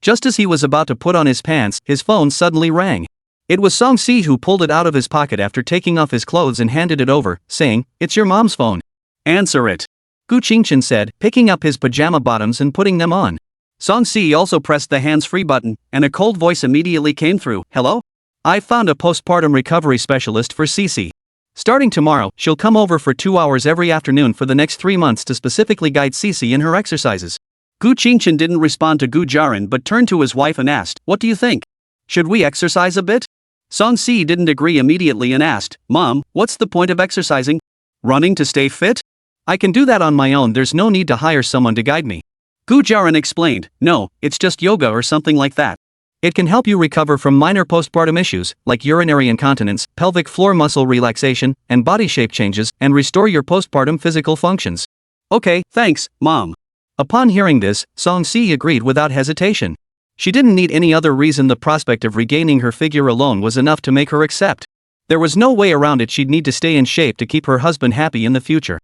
Just as he was about to put on his pants, his phone suddenly rang. It was Song Si who pulled it out of his pocket after taking off his clothes and handed it over, saying, "It's your mom's phone." "Answer it," Gu Qingchen said, picking up his pajama bottoms and putting them on. Song Si also pressed the hands-free button, and a cold voice immediately came through. "Hello? I've found a postpartum recovery specialist for Cece. Starting tomorrow, she'll come over for 2 hours every afternoon for the next 3 months to specifically guide Cece in her exercises." Gu Qingchen didn't respond to Gu Jiaran but turned to his wife and asked, "What do you think? Should we exercise a bit?" Song Si didn't agree immediately and asked, "Mom, what's the point of exercising? Running to stay fit? I can do that on my own, there's no need to hire someone to guide me." Gu Jiaran explained, "No, it's just yoga or something like that. It can help you recover from minor postpartum issues, like urinary incontinence, pelvic floor muscle relaxation, and body shape changes, and restore your postpartum physical functions." "Okay, thanks, Mom." Upon hearing this, Song Si agreed without hesitation. She didn't need any other reason. The prospect of regaining her figure alone was enough to make her accept. There was no way around it. She'd need to stay in shape to keep her husband happy in the future.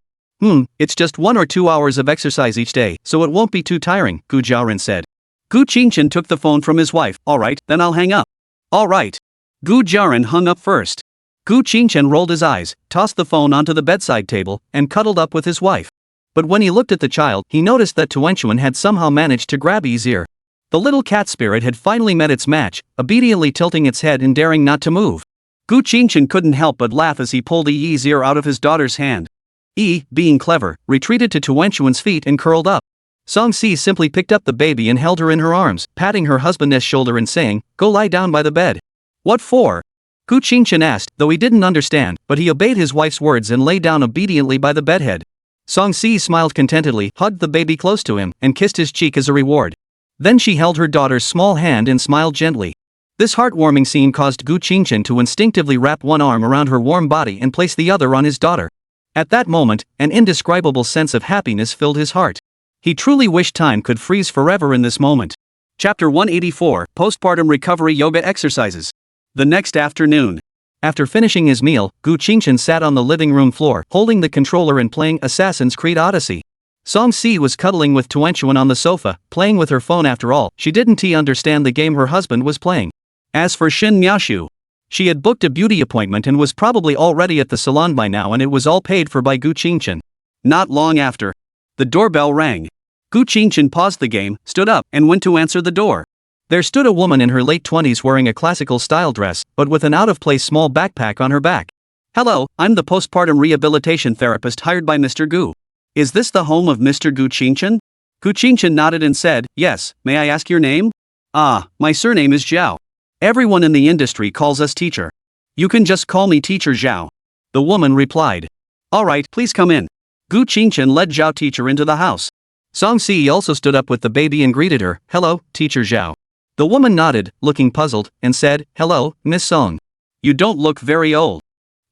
It's just 1 or 2 hours of exercise each day, so it won't be too tiring," Gu Jiaran said. Gu Qingchen took the phone from his wife. "All right, then I'll hang up." "All right." Gu Jiaran hung up first. Gu Qingchen rolled his eyes, tossed the phone onto the bedside table, and cuddled up with his wife. But when he looked at the child, he noticed that Tuenchuan had somehow managed to grab Yi's ear. The little cat spirit had finally met its match, obediently tilting its head and daring not to move. Gu Qingchen couldn't help but laugh as he pulled Yi's ear out of his daughter's hand. Yi, being clever, retreated to Tuenchuan's feet and curled up. Song Si simply picked up the baby and held her in her arms, patting her husband's shoulder and saying, "Go lie down by the bed." "What for?" Gu Qingchen asked, though he didn't understand, but he obeyed his wife's words and lay down obediently by the bedhead. Song Si smiled contentedly, hugged the baby close to him, and kissed his cheek as a reward. Then she held her daughter's small hand and smiled gently. This heartwarming scene caused Gu Qingchen to instinctively wrap one arm around her warm body and place the other on his daughter. At that moment, an indescribable sense of happiness filled his heart. He truly wished time could freeze forever in this moment. Chapter 184, Postpartum Recovery Yoga Exercises. The next afternoon. After finishing his meal, Gu Qingchen sat on the living room floor, holding the controller and playing Assassin's Creed Odyssey. Song Si was cuddling with Tuenchuan on the sofa, playing with her phone. After all, she didn't understand the game her husband was playing. As for Shin Miaoshu, she had booked a beauty appointment and was probably already at the salon by now, and it was all paid for by Gu Qingchen. Not long after, the doorbell rang. Gu Qingchen paused the game, stood up, and went to answer the door. There stood a woman in her late 20s wearing a classical style dress, but with an out-of-place small backpack on her back. "Hello, I'm the postpartum rehabilitation therapist hired by Mr. Gu. Is this the home of Mr. Gu Qingchen?" Gu Qingchen nodded and said, "Yes, may I ask your name?" "Ah, my surname is Zhao. Everyone in the industry calls us teacher. You can just call me Teacher Zhao," the woman replied. "Alright, please come in." Gu Qingchen led Zhao teacher into the house. Song Si also stood up with the baby and greeted her. "Hello, Teacher Zhao." The woman nodded, looking puzzled, and said, "Hello, Miss Song. You don't look very old."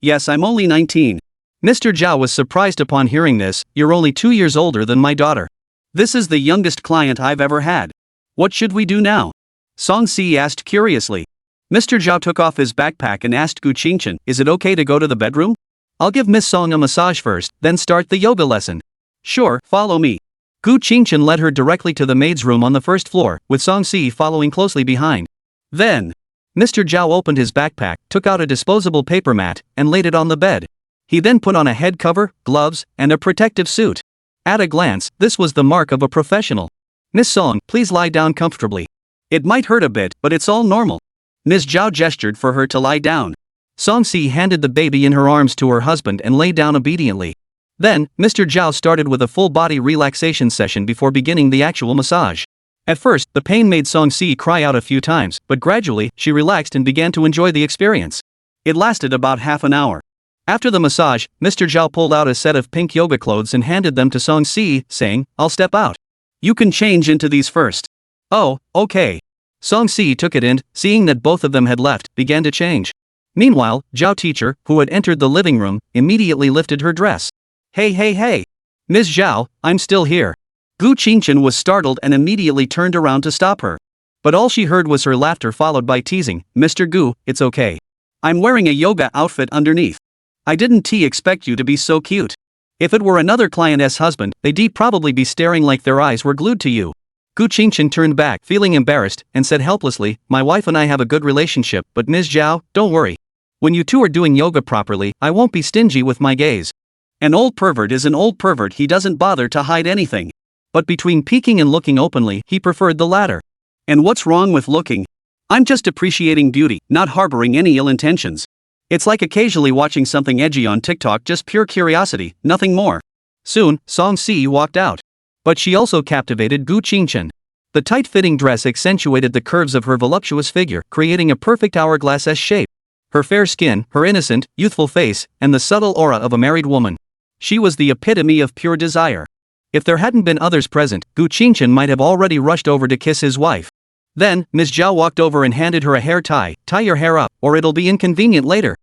"Yes, I'm only 19. Mr. Zhao was surprised upon hearing this. "You're only 2 years older than my daughter. This is the youngest client I've ever had. What should we do now?" Song Si asked curiously. Mr. Zhao took off his backpack and asked Gu Qingchen, "Is it okay to go to the bedroom? I'll give Miss Song a massage first, then start the yoga lesson." "Sure, follow me." Gu Qingchen led her directly to the maid's room on the first floor, with Song Si following closely behind. Then, Mr. Zhao opened his backpack, took out a disposable paper mat, and laid it on the bed. He then put on a head cover, gloves, and a protective suit. At a glance, this was the mark of a professional. "Miss Song, please lie down comfortably. It might hurt a bit, but it's all normal." Ms. Zhao gestured for her to lie down. Song Si handed the baby in her arms to her husband and lay down obediently. Then, Mr. Zhao started with a full-body relaxation session before beginning the actual massage. At first, the pain made Song Si cry out a few times, but gradually, she relaxed and began to enjoy the experience. It lasted about half an hour. After the massage, Mr. Zhao pulled out a set of pink yoga clothes and handed them to Song Si, saying, "I'll step out. You can change into these first." "Oh, okay." Song Si took it and, seeing that both of them had left, began to change. Meanwhile, Zhao teacher, who had entered the living room, immediately lifted her dress. Hey. Ms. Zhao, I'm still here." Gu Qingchen was startled and immediately turned around to stop her. But all she heard was her laughter followed by teasing, "Mr. Gu, it's okay. I'm wearing a yoga outfit underneath. I didn't expect you to be so cute. If it were another client's husband, they'd probably be staring like their eyes were glued to you." Gu Qingchen turned back, feeling embarrassed, and said helplessly, "My wife and I have a good relationship, but Ms. Zhao, don't worry. When you two are doing yoga properly, I won't be stingy with my gaze. An old pervert is an old pervert, he doesn't bother to hide anything." But between peeking and looking openly, he preferred the latter. "And what's wrong with looking? I'm just appreciating beauty, not harboring any ill intentions. It's like occasionally watching something edgy on TikTok, just pure curiosity, nothing more." Soon, Song Si walked out. But she also captivated Gu Qingchen. The tight-fitting dress accentuated the curves of her voluptuous figure, creating a perfect hourglass-esque shape. Her fair skin, her innocent, youthful face, and the subtle aura of a married woman. She was the epitome of pure desire. If there hadn't been others present, Gu Qingchen might have already rushed over to kiss his wife. Then, Ms. Zhao walked over and handed her a hair tie. "Tie your hair up, or it'll be inconvenient later."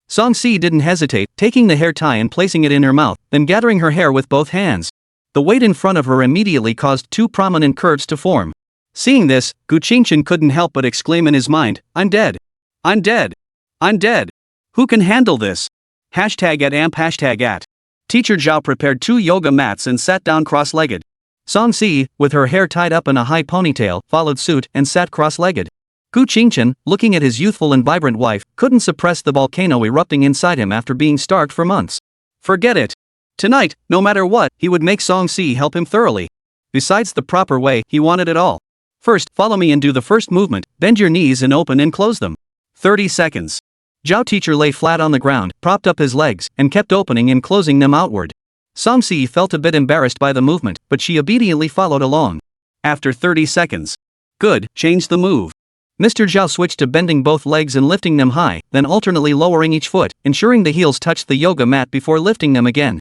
Song Si didn't hesitate, taking the hair tie and placing it in her mouth, then gathering her hair with both hands. The weight in front of her immediately caused two prominent curves to form. Seeing this, Gu Qingchen couldn't help but exclaim in his mind, "I'm dead. I'm dead. I'm dead. Who can handle this?" #@amp#@. Teacher Zhao prepared 2 yoga mats and sat down cross-legged. Song Si, with her hair tied up in a high ponytail, followed suit and sat cross-legged. Gu Qingchen, looking at his youthful and vibrant wife, couldn't suppress the volcano erupting inside him after being starved for months. "Forget it. Tonight, no matter what, he would make Song Si help him thoroughly. Besides the proper way, he wanted it all. First, follow me and do the first movement, bend your knees and open and close them. 30 seconds. Zhao teacher lay flat on the ground, propped up his legs, and kept opening and closing them outward. Song Si felt a bit embarrassed by the movement, but she obediently followed along. After 30 seconds. Good, change the move. Mr. Zhao switched to bending both legs and lifting them high, then alternately lowering each foot, ensuring the heels touched the yoga mat before lifting them again.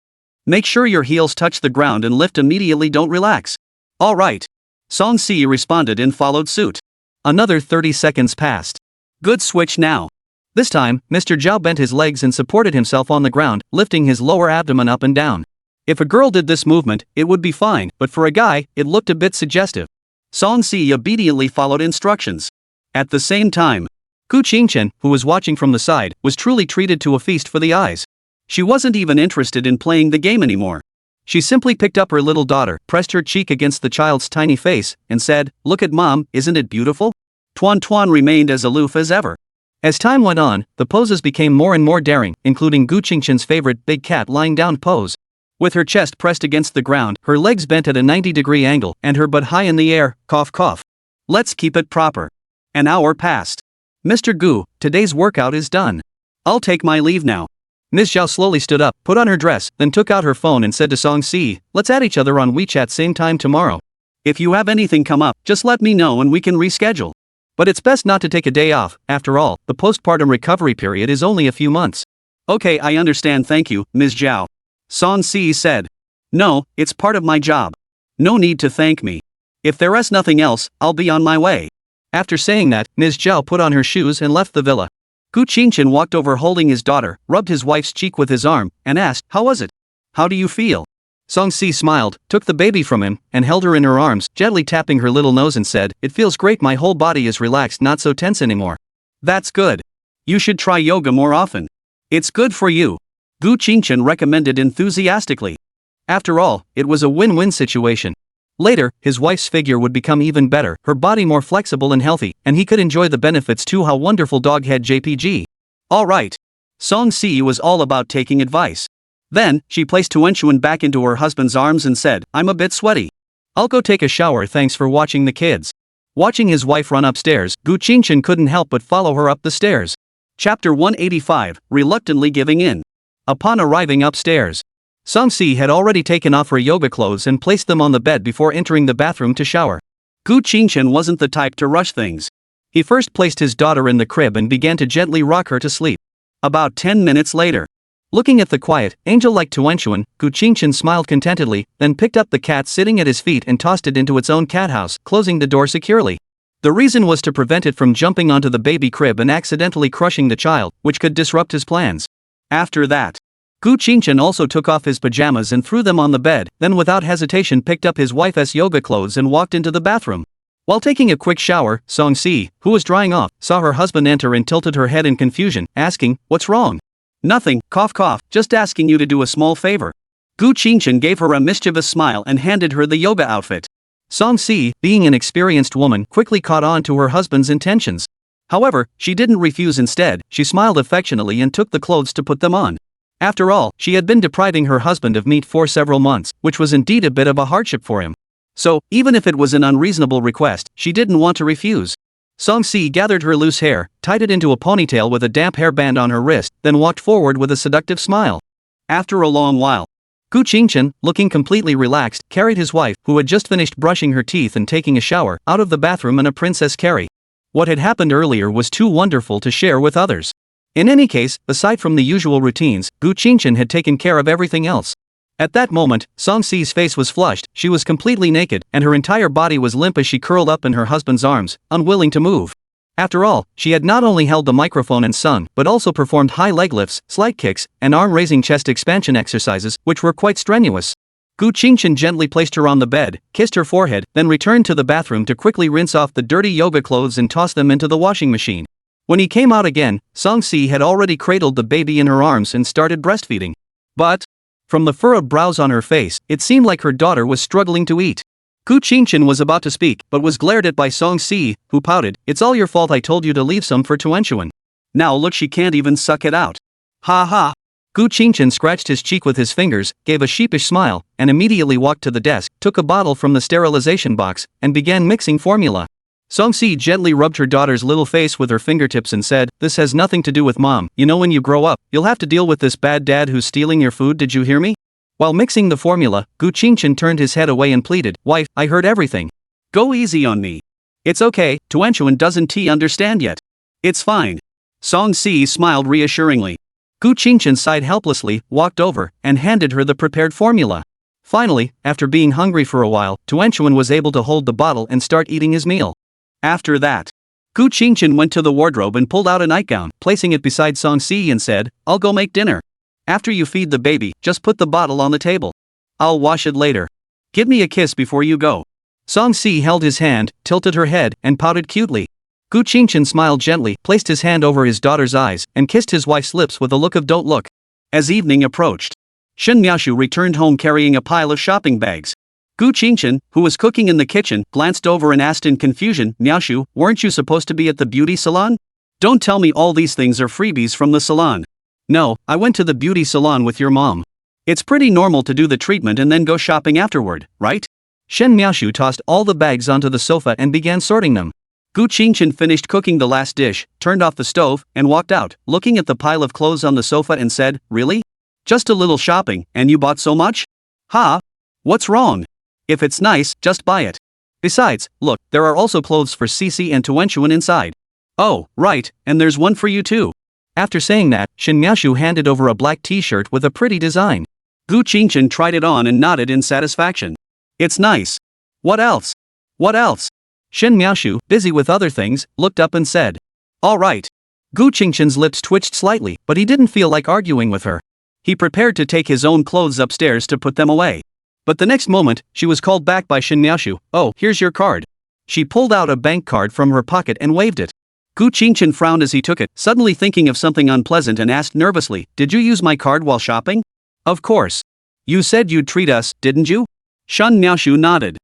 Make sure your heels touch the ground and lift immediately, don't relax. Alright. Song Si responded and followed suit. Another 30 seconds passed. Good, switch now. This time, Mr. Zhao bent his legs and supported himself on the ground, lifting his lower abdomen up and down. If a girl did this movement, it would be fine, but for a guy, it looked a bit suggestive. Song Si obediently followed instructions. At the same time, Gu Qingchen, who was watching from the side, was truly treated to a feast for the eyes. She wasn't even interested in playing the game anymore. She simply picked up her little daughter, pressed her cheek against the child's tiny face, and said, "Look at mom, isn't it beautiful?" Tuan Tuan remained as aloof as ever. As time went on, the poses became more and more daring, including Gu Qingchen's favorite big cat lying down pose. With her chest pressed against the ground, her legs bent at a 90-degree angle, and her butt high in the air, cough cough. Let's keep it proper. An hour passed. Mr. Gu, today's workout is done. I'll take my leave now. Ms. Zhao slowly stood up, put on her dress, then took out her phone and said to Song Si, "Let's add each other on WeChat same time tomorrow. If you have anything come up, just let me know and we can reschedule. But it's best not to take a day off, after all, the postpartum recovery period is only a few months." Okay, I understand, thank you, Ms. Zhao. Song Si said. No, it's part of my job. No need to thank me. If there is nothing else, I'll be on my way. After saying that, Ms. Zhao put on her shoes and left the villa. Gu Qingchen walked over holding his daughter, rubbed his wife's cheek with his arm, and asked, "How was it? How do you feel?" Song Si smiled, took the baby from him, and held her in her arms, gently tapping her little nose and said, "It feels great, my whole body is relaxed, not so tense anymore." That's good. You should try yoga more often. It's good for you. Gu Qingchen recommended enthusiastically. After all, it was a win-win situation. Later, his wife's figure would become even better, her body more flexible and healthy, and he could enjoy the benefits too. How wonderful, doghead JPG. Alright. Song Si was all about taking advice. Then, she placed Tuanchuan back into her husband's arms and said, "I'm a bit sweaty. I'll go take a shower, thanks for watching the kids." Watching his wife run upstairs, Gu Qingchen couldn't help but follow her up the stairs. Chapter 185, Reluctantly Giving In. Upon arriving upstairs, Song Si had already taken off her yoga clothes and placed them on the bed before entering the bathroom to shower. Gu Qingchen wasn't the type to rush things. He first placed his daughter in the crib and began to gently rock her to sleep. About 10 minutes later, looking at the quiet, angel-like Tuanchuan, Gu Qingchen smiled contentedly, then picked up the cat sitting at his feet and tossed it into its own cat house, closing the door securely. The reason was to prevent it from jumping onto the baby crib and accidentally crushing the child, which could disrupt his plans. After that, Gu Qingchen also took off his pajamas and threw them on the bed, then without hesitation picked up his wife's yoga clothes and walked into the bathroom. While taking a quick shower, Song Si, who was drying off, saw her husband enter and tilted her head in confusion, asking, "What's wrong?" "Nothing, cough cough, just asking you to do a small favor." Gu Qingchen gave her a mischievous smile and handed her the yoga outfit. Song Si, being an experienced woman, quickly caught on to her husband's intentions. However, she didn't refuse. Instead, she smiled affectionately and took the clothes to put them on. After all, she had been depriving her husband of meat for several months, which was indeed a bit of a hardship for him. So, even if it was an unreasonable request, she didn't want to refuse. Song Si gathered her loose hair, tied it into a ponytail with a damp hairband on her wrist, then walked forward with a seductive smile. After a long while, Gu Qingchen, looking completely relaxed, carried his wife, who had just finished brushing her teeth and taking a shower, out of the bathroom in a princess carry. What had happened earlier was too wonderful to share with others. In any case, aside from the usual routines, Gu Qingchen had taken care of everything else. At that moment, Song Si's face was flushed, she was completely naked, and her entire body was limp as she curled up in her husband's arms, unwilling to move. After all, she had not only held the microphone and sung, but also performed high leg lifts, slight kicks, and arm-raising chest expansion exercises, which were quite strenuous. Gu Qingchen gently placed her on the bed, kissed her forehead, then returned to the bathroom to quickly rinse off the dirty yoga clothes and toss them into the washing machine. When he came out again, Song Si had already cradled the baby in her arms and started breastfeeding. But, from the furrowed brows on her face, it seemed like her daughter was struggling to eat. Gu Qingchen was about to speak, but was glared at by Song Si, who pouted, "It's all your fault, I told you to leave some for Tuanchuan. Now look, she can't even suck it out. Ha ha. Gu Qingchen scratched his cheek with his fingers, gave a sheepish smile, and immediately walked to the desk, took a bottle from the sterilization box, and began mixing formula. Song-si gently rubbed her daughter's little face with her fingertips and said, "This has nothing to do with mom. You know, when you grow up, you'll have to deal with this bad dad who's stealing your food, did you hear me?" While mixing the formula, Gu Qingchen turned his head away and pleaded, "Wife, I heard everything. Go easy on me. It's okay, Tuanchuan doesn't understand yet. It's fine." Song-si smiled reassuringly. Gu Qingchen sighed helplessly, walked over, and handed her the prepared formula. Finally, after being hungry for a while, Tuanchuan was able to hold the bottle and start eating his meal. After that, Gu Qingchen went to the wardrobe and pulled out a nightgown, placing it beside Song-si and said, "I'll go make dinner. After you feed the baby, just put the bottle on the table. I'll wash it later. Give me a kiss before you go." Song-si held his hand, tilted her head, and pouted cutely. Gu Qingchen smiled gently, placed his hand over his daughter's eyes, and kissed his wife's lips with a look of "don't look." As evening approached, Shen Miaoshu returned home carrying a pile of shopping bags. Gu Qingchen, who was cooking in the kitchen, glanced over and asked in confusion, "Miaoshu, weren't you supposed to be at the beauty salon? Don't tell me all these things are freebies from the salon." "No, I went to the beauty salon with your mom. It's pretty normal to do the treatment and then go shopping afterward, right?" Shen Miaoshu tossed all the bags onto the sofa and began sorting them. Gu Qingchen finished cooking the last dish, turned off the stove, and walked out, looking at the pile of clothes on the sofa and said, "Really? Just a little shopping, and you bought so much? Ha? What's wrong? If it's nice, just buy it. Besides, look, there are also clothes for Cici and Tuanchuan inside. Oh, right, and there's one for you too." After saying that, Shen Miaoshu handed over a black t-shirt with a pretty design. Gu Qingchen tried it on and nodded in satisfaction. "It's nice. What else? What else?" Shen Miaoshu, busy with other things, looked up and said, "All right." Gu Qingchen's lips twitched slightly, but he didn't feel like arguing with her. He prepared to take his own clothes upstairs to put them away. But the next moment, she was called back by Shen Miaoshu. "Oh, here's your card." She pulled out a bank card from her pocket and waved it. Gu Qingchen frowned as he took it, suddenly thinking of something unpleasant, and asked nervously, "Did you use my card while shopping?" "Of course. You said you'd treat us, didn't you?" Shen Miaoshu nodded.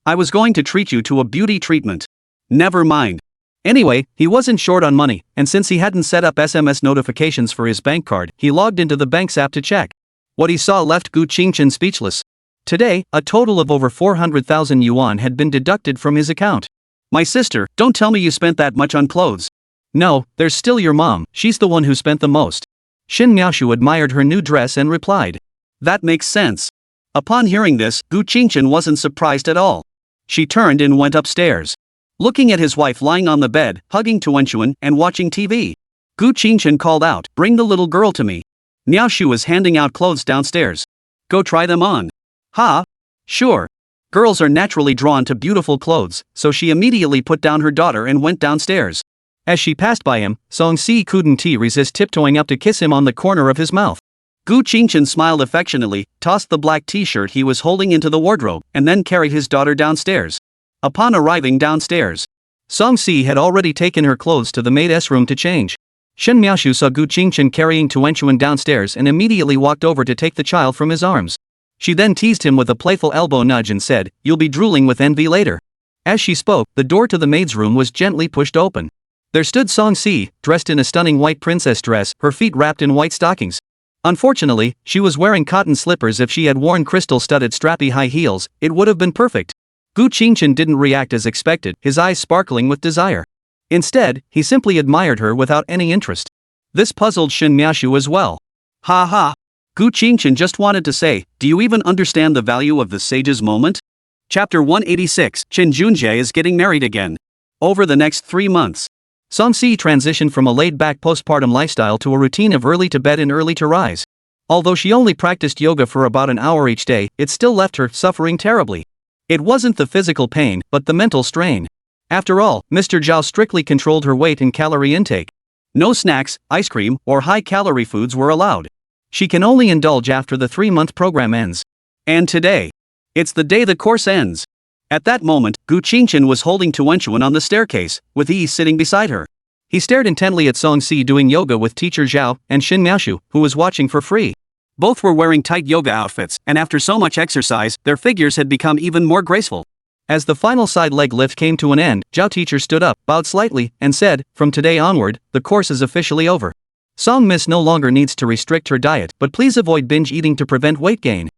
"I was going to treat you to a beauty treatment." "Never mind." Anyway, he wasn't short on money, and since he hadn't set up SMS notifications for his bank card, he logged into the bank's app to check. What he saw left Gu Qingchen speechless. Today, a total of over 400,000 yuan had been deducted from his account. "My sister, don't tell me you spent that much on clothes." "No, there's still your mom, she's the one who spent the most." Shen Miaoshu admired her new dress and replied, "That makes sense." Upon hearing this, Gu Qingchen wasn't surprised at all. She turned and went upstairs. Looking at his wife lying on the bed, hugging Tuanchuan, and watching TV, Gu Qingchen called out, "Bring the little girl to me." Miaoshu was handing out clothes downstairs. "Go try them on." "Ha? Sure." Girls are naturally drawn to beautiful clothes, so she immediately put down her daughter and went downstairs. As she passed by him, Song-si couldn't resist tiptoeing up to kiss him on the corner of his mouth. Gu Qingchen smiled affectionately, tossed the black t-shirt he was holding into the wardrobe, and then carried his daughter downstairs. Upon arriving downstairs, Song-si had already taken her clothes to the maid's room to change. Shen Miaoshu saw Gu Qingchen carrying Tuanchuan downstairs and immediately walked over to take the child from his arms. She then teased him with a playful elbow nudge and said, "You'll be drooling with envy later." As she spoke, the door to the maid's room was gently pushed open. There stood Song-si, dressed in a stunning white princess dress, her feet wrapped in white stockings. Unfortunately, she was wearing cotton slippers. If she had worn crystal-studded strappy high heels, it would have been perfect. Gu Qingchen didn't react as expected, his eyes sparkling with desire. Instead, he simply admired her without any interest. This puzzled Shen Miaoshu as well. "Ha ha." Gu Qingchen just wanted to say, "Do you even understand the value of the sage's moment?" Chapter 186, Chen Junjie is getting married again. Over the next 3 months, Song-si transitioned from a laid-back postpartum lifestyle to a routine of early to bed and early to rise. Although she only practiced yoga for about an hour each day, it still left her suffering terribly. It wasn't the physical pain, but the mental strain. After all, Mr. Zhao strictly controlled her weight and calorie intake. No snacks, ice cream, or high-calorie foods were allowed. She can only indulge after the 3-month program ends. And today, it's the day the course ends. At that moment, Gu Qingchen was holding Tuanchuan on the staircase, with Yi sitting beside her. He stared intently at Song-si doing yoga with teacher Zhao and Shen Miaoshu, who was watching for free. Both were wearing tight yoga outfits, and after so much exercise, their figures had become even more graceful. As the final side leg lift came to an end, Zhao teacher stood up, bowed slightly, and said, "From today onward, the course is officially over." Song Miss no longer needs to restrict her diet, but please avoid binge eating to prevent weight gain.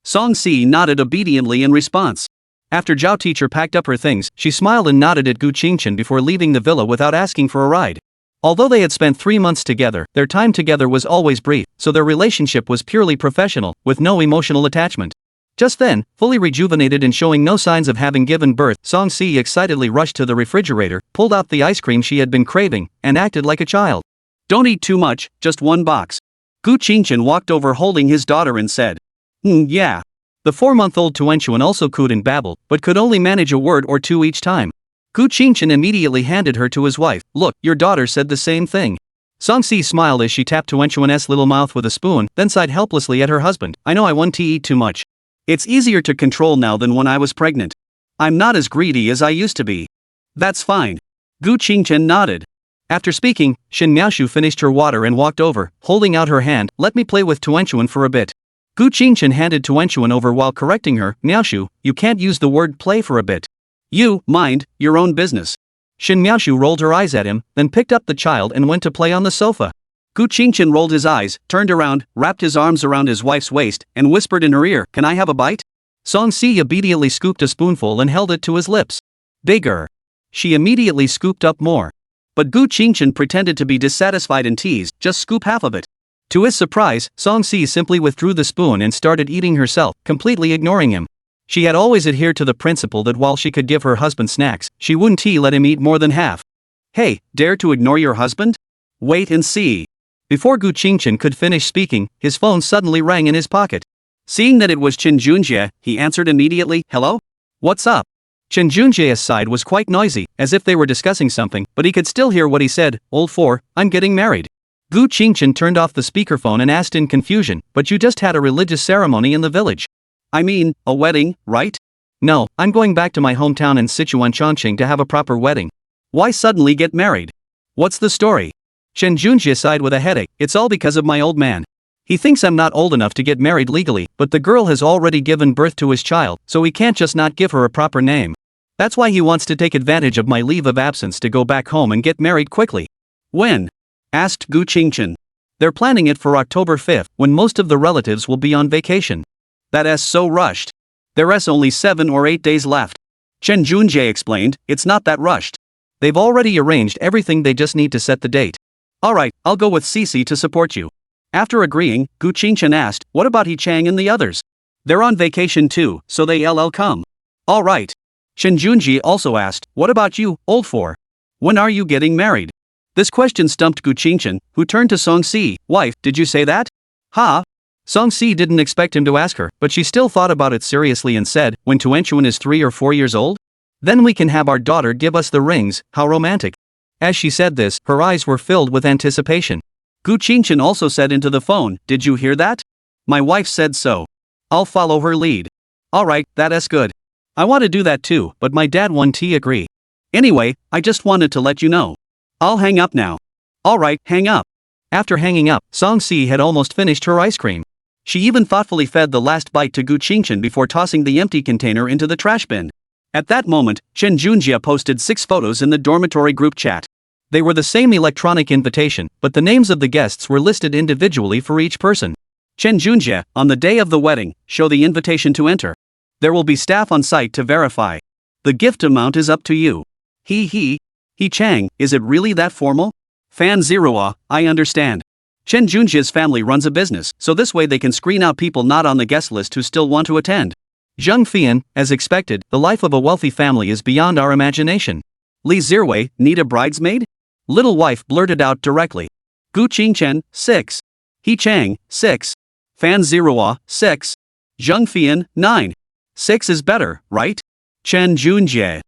Song Si nodded obediently in response. After Zhao teacher packed up her things, she smiled and nodded at Gu Qingchen before leaving the villa without asking for a ride. Although they had spent 3 months together, their time together was always brief, so their relationship was purely professional, with no emotional attachment. Just then, fully rejuvenated and showing no signs of having given birth, Song Si excitedly rushed to the refrigerator, pulled out the ice cream she had been craving, and acted like a child. Don't eat too much, just 1 box. Gu Qingchen walked over holding his daughter and said. Yeah. The 4-month-old Tuanchuan also cooed and babbled, but could only manage a word or two each time. Gu Qingchen immediately handed her to his wife. Look, your daughter said the same thing. Song Si smiled as she tapped Tuanchuan's little mouth with a spoon, then sighed helplessly at her husband. I know I want to eat too much. It's easier to control now than when I was pregnant. I'm not as greedy as I used to be. That's fine. Gu Qingchen nodded. After speaking, Shin Miaoshu finished her water and walked over, holding out her hand. Let me play with Tuanchuan for a bit. Gu Qingchen handed Tuanchuan over while correcting her. Miaoshu, you can't use the word play for a bit. You, mind, your own business. Shin Miaoshu rolled her eyes at him, then picked up the child and went to play on the sofa. Gu Qingchen rolled his eyes, turned around, wrapped his arms around his wife's waist, and whispered in her ear, Can I have a bite? Song Si obediently scooped a spoonful and held it to his lips. Bigger. She immediately scooped up more. But Gu Qingchen pretended to be dissatisfied and teased, just scoop half of it. To his surprise, Song Si simply withdrew the spoon and started eating herself, completely ignoring him. She had always adhered to the principle that while she could give her husband snacks, she wouldn't let him eat more than half. Hey, dare to ignore your husband? Wait and see. Before Gu Qingchen could finish speaking, his phone suddenly rang in his pocket. Seeing that it was Chen Junjie, he answered immediately, Hello? What's up? Chen Junjie's side was quite noisy, as if they were discussing something, but he could still hear what he said. Old 4, I'm getting married. Gu Qingchen turned off the speakerphone and asked in confusion, but you just had a religious ceremony in the village. I mean, a wedding, right? No, I'm going back to my hometown in Sichuan Chongqing to have a proper wedding. Why suddenly get married? What's the story? Chen Junjie sighed with a headache. It's all because of my old man. He thinks I'm not old enough to get married legally, but the girl has already given birth to his child, so he can't just not give her a proper name. That's why he wants to take advantage of my leave of absence to go back home and get married quickly. When? Asked Gu Qingchen. They're planning it for October 5th, when most of the relatives will be on vacation. That's so rushed. There's only 7 or 8 days left. Chen Junjie explained, it's not that rushed. They've already arranged everything, they just need to set the date. Alright, I'll go with Cici to support you. After agreeing, Gu Qingchen asked, what about He Chang and the others? They're on vacation too, so they'll come. Alright. Chen Junjie also asked, what about you, old 4? When are you getting married? This question stumped Gu Qingchen, who turned to Song Si. Wife, did you say that? Ha? Song Si didn't expect him to ask her, but she still thought about it seriously and said, when Tuanchuan is 3 or 4 years old? Then we can have our daughter give us the rings, how romantic. As she said this, her eyes were filled with anticipation. Gu Qingchen also said into the phone, did you hear that? My wife said so. I'll follow her lead. Alright, that's good. I want to do that too, but my dad won't agree. Anyway, I just wanted to let you know. I'll hang up now. Alright, hang up. After hanging up, Song Si had almost finished her ice cream. She even thoughtfully fed the last bite to Gu Qingchen before tossing the empty container into the trash bin. At that moment, Chen Junjie posted 6 photos in the dormitory group chat. They were the same electronic invitation, but the names of the guests were listed individually for each person. Chen Junjie, on the day of the wedding, show the invitation to enter. There will be staff on site to verify. The gift amount is up to you. He Chang, is it really that formal? Fan Zeroa, I understand. Chen Junjie's family runs a business, so this way they can screen out people not on the guest list who still want to attend. Zheng Fian, as expected, the life of a wealthy family is beyond our imagination. Li Zirwei, need a bridesmaid? Little wife blurted out directly. Gu Qingchen, 6. He Chang, 6. Fan Zeroa, 6. Zheng Fian, 9. 6 is better, right? Chen Junjie.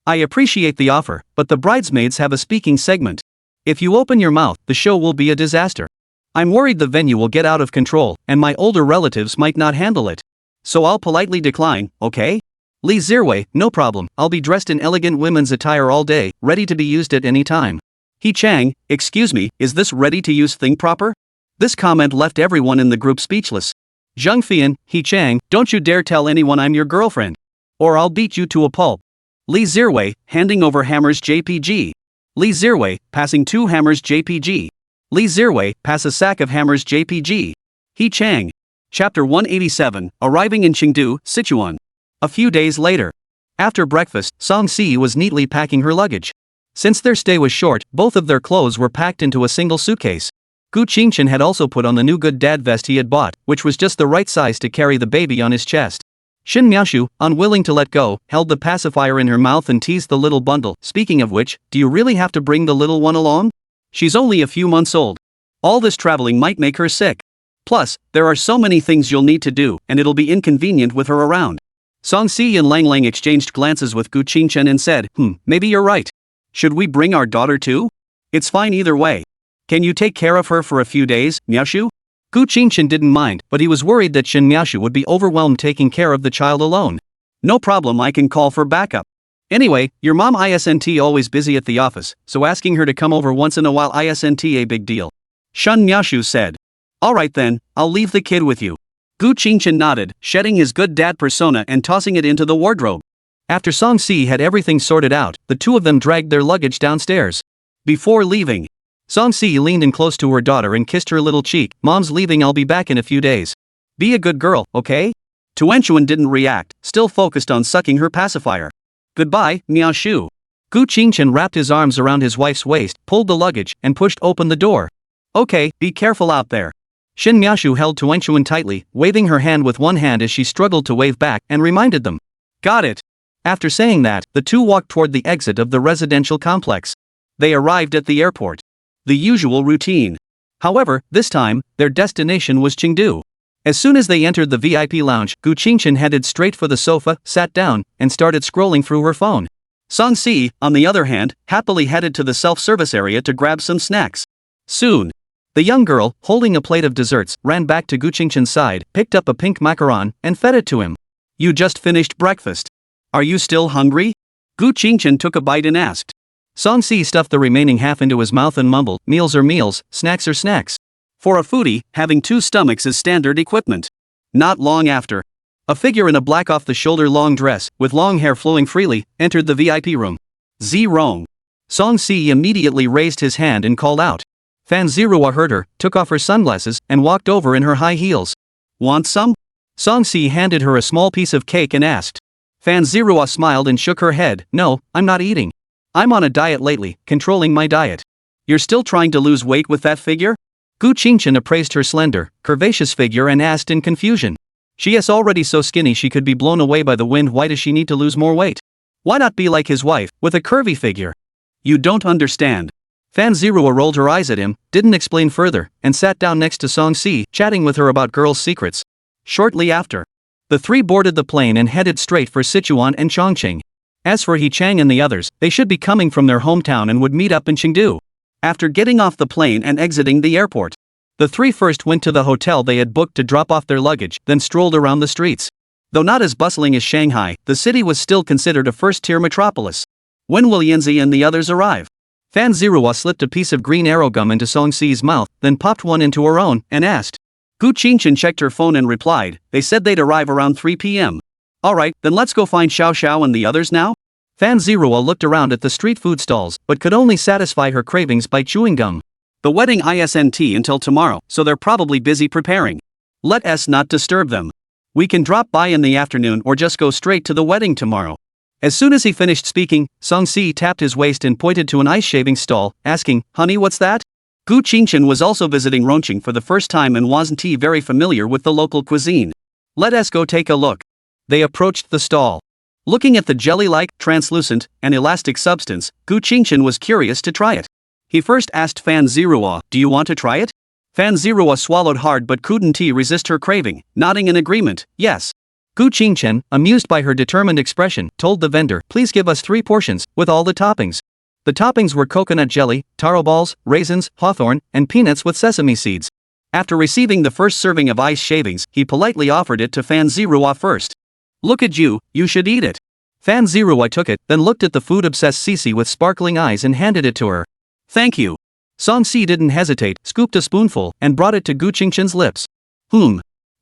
I appreciate the offer, but the bridesmaids have a speaking segment. If you open your mouth, the show will be a disaster. I'm worried the venue will get out of control, and my older relatives might not handle it. So I'll politely decline, okay? Li Zirwei, no problem, I'll be dressed in elegant women's attire all day, ready to be used at any time. He Chang, excuse me, is this ready-to-use thing proper? This comment left everyone in the group speechless. Zheng Fian, He Chang, don't you dare tell anyone I'm your girlfriend. Or I'll beat you to a pulp. Li Zirwei, handing over Hammer's JPG. Lee Zirwei, passing 2 hammers JPG. Lee Zirwei, pass a sack of hammers JPG. He Chang. Chapter 187, arriving in Chengdu, Sichuan. A few days later. After breakfast, Song Si was neatly packing her luggage. Since their stay was short, both of their clothes were packed into a single suitcase. Gu Qingchen had also put on the new good dad vest he had bought, which was just the right size to carry the baby on his chest. Shin Miaoshu, unwilling to let go, held the pacifier in her mouth and teased the little bundle. Speaking of which, do you really have to bring the little one along? She's only a few months old. All this traveling might make her sick. Plus, there are so many things you'll need to do, and it'll be inconvenient with her around. Song Si and Lang Lang exchanged glances with Gu Qingchen and said, maybe you're right. Should we bring our daughter too? It's fine either way. Can you take care of her for a few days, Miaoshu? Gu Qingchen didn't mind, but he was worried that Shin Miaoshu would be overwhelmed taking care of the child alone. No problem, I can call for backup. Anyway, your mom isn't always busy at the office, so asking her to come over once in a while isn't a big deal. Shun Miaoshu said. Alright then, I'll leave the kid with you. Gu Qingchen nodded, shedding his good dad persona and tossing it into the wardrobe. After Song Si had everything sorted out, the two of them dragged their luggage downstairs. Before leaving, Song Si leaned in close to her daughter and kissed her little cheek. Mom's leaving, I'll be back in a few days. Be a good girl, okay? Tuanchuan didn't react, still focused on sucking her pacifier. Goodbye, Miaoshu. Gu Qingchen wrapped his arms around his wife's waist, pulled the luggage, and pushed open the door. Okay, be careful out there. Shin Miaoshu held Tuanchuan tightly, waving her hand with one hand as she struggled to wave back, and reminded them. Got it. After saying that, the two walked toward the exit of the residential complex. They arrived at the airport. The usual routine. However, this time, their destination was Chengdu. As soon as they entered the VIP lounge, Gu Qingchen headed straight for the sofa, sat down, and started scrolling through her phone. Song Si, on the other hand, happily headed to the self-service area to grab some snacks. Soon, the young girl, holding a plate of desserts, ran back to Gu Qingchen's side, picked up a pink macaron, and fed it to him. You just finished breakfast. Are you still hungry? Gu Qingchen took a bite and asked. Song Si stuffed the remaining half into his mouth and mumbled, meals are meals, snacks are snacks. For a foodie, having 2 stomachs is standard equipment. Not long after, a figure in a black off-the-shoulder long dress, with long hair flowing freely, entered the VIP room. Zi Rong. Song Si immediately raised his hand and called out. Fan Zirua heard her, took off her sunglasses, and walked over in her high heels. Want some? Song Si handed her a small piece of cake and asked. Fan Zirua smiled and shook her head. No, I'm not eating. I'm on a diet lately, controlling my diet. You're still trying to lose weight with that figure? Gu Qingchen appraised her slender, curvaceous figure and asked in confusion. She is already so skinny she could be blown away by the wind. Why does she need to lose more weight? Why not be like his wife, with a curvy figure? You don't understand. Fan Zirua rolled her eyes at him, didn't explain further, and sat down next to Song Si, chatting with her about girls' secrets. Shortly after, the three boarded the plane and headed straight for Sichuan and Chongqing. As for He Chang and the others, they should be coming from their hometown and would meet up in Chengdu. After getting off the plane and exiting the airport, the three first went to the hotel they had booked to drop off their luggage, then strolled around the streets. Though not as bustling as Shanghai, the city was still considered a first-tier metropolis. When will Yanzi and the others arrive? Fan Zirua slipped a piece of green arrow gum into Song Si's mouth, then popped one into her own, and asked. Gu Qingchen checked her phone and replied, they said they'd arrive around 3 p.m. Alright, then let's go find Xiao Xiao and the others now? Fan Zirua looked around at the street food stalls, but could only satisfy her cravings by chewing gum. The wedding isn't until tomorrow, so they're probably busy preparing. Let us not disturb them. We can drop by in the afternoon or just go straight to the wedding tomorrow. As soon as he finished speaking, Song Si tapped his waist and pointed to an ice shaving stall, asking, honey, what's that? Gu Qingchen was also visiting Rongqing for the first time and wasn't very familiar with the local cuisine. Let us go take a look. They approached the stall. Looking at the jelly-like, translucent, and elastic substance, Gu Qingchen was curious to try it. He first asked Fan Zirua, do you want to try it? Fan Zirua swallowed hard but couldn't resist her craving, nodding in agreement, yes. Gu Qingchen, amused by her determined expression, told the vendor, please give us 3 portions, with all the toppings. The toppings were coconut jelly, taro balls, raisins, hawthorn, and peanuts with sesame seeds. After receiving the first serving of ice shavings, he politely offered it to Fan Zirua first. Look at you, you should eat it. Fan Zirua took it, then looked at the food-obsessed Sisi with sparkling eyes and handed it to her. Thank you. Song Si didn't hesitate, scooped a spoonful, and brought it to Gu Qingchen's lips.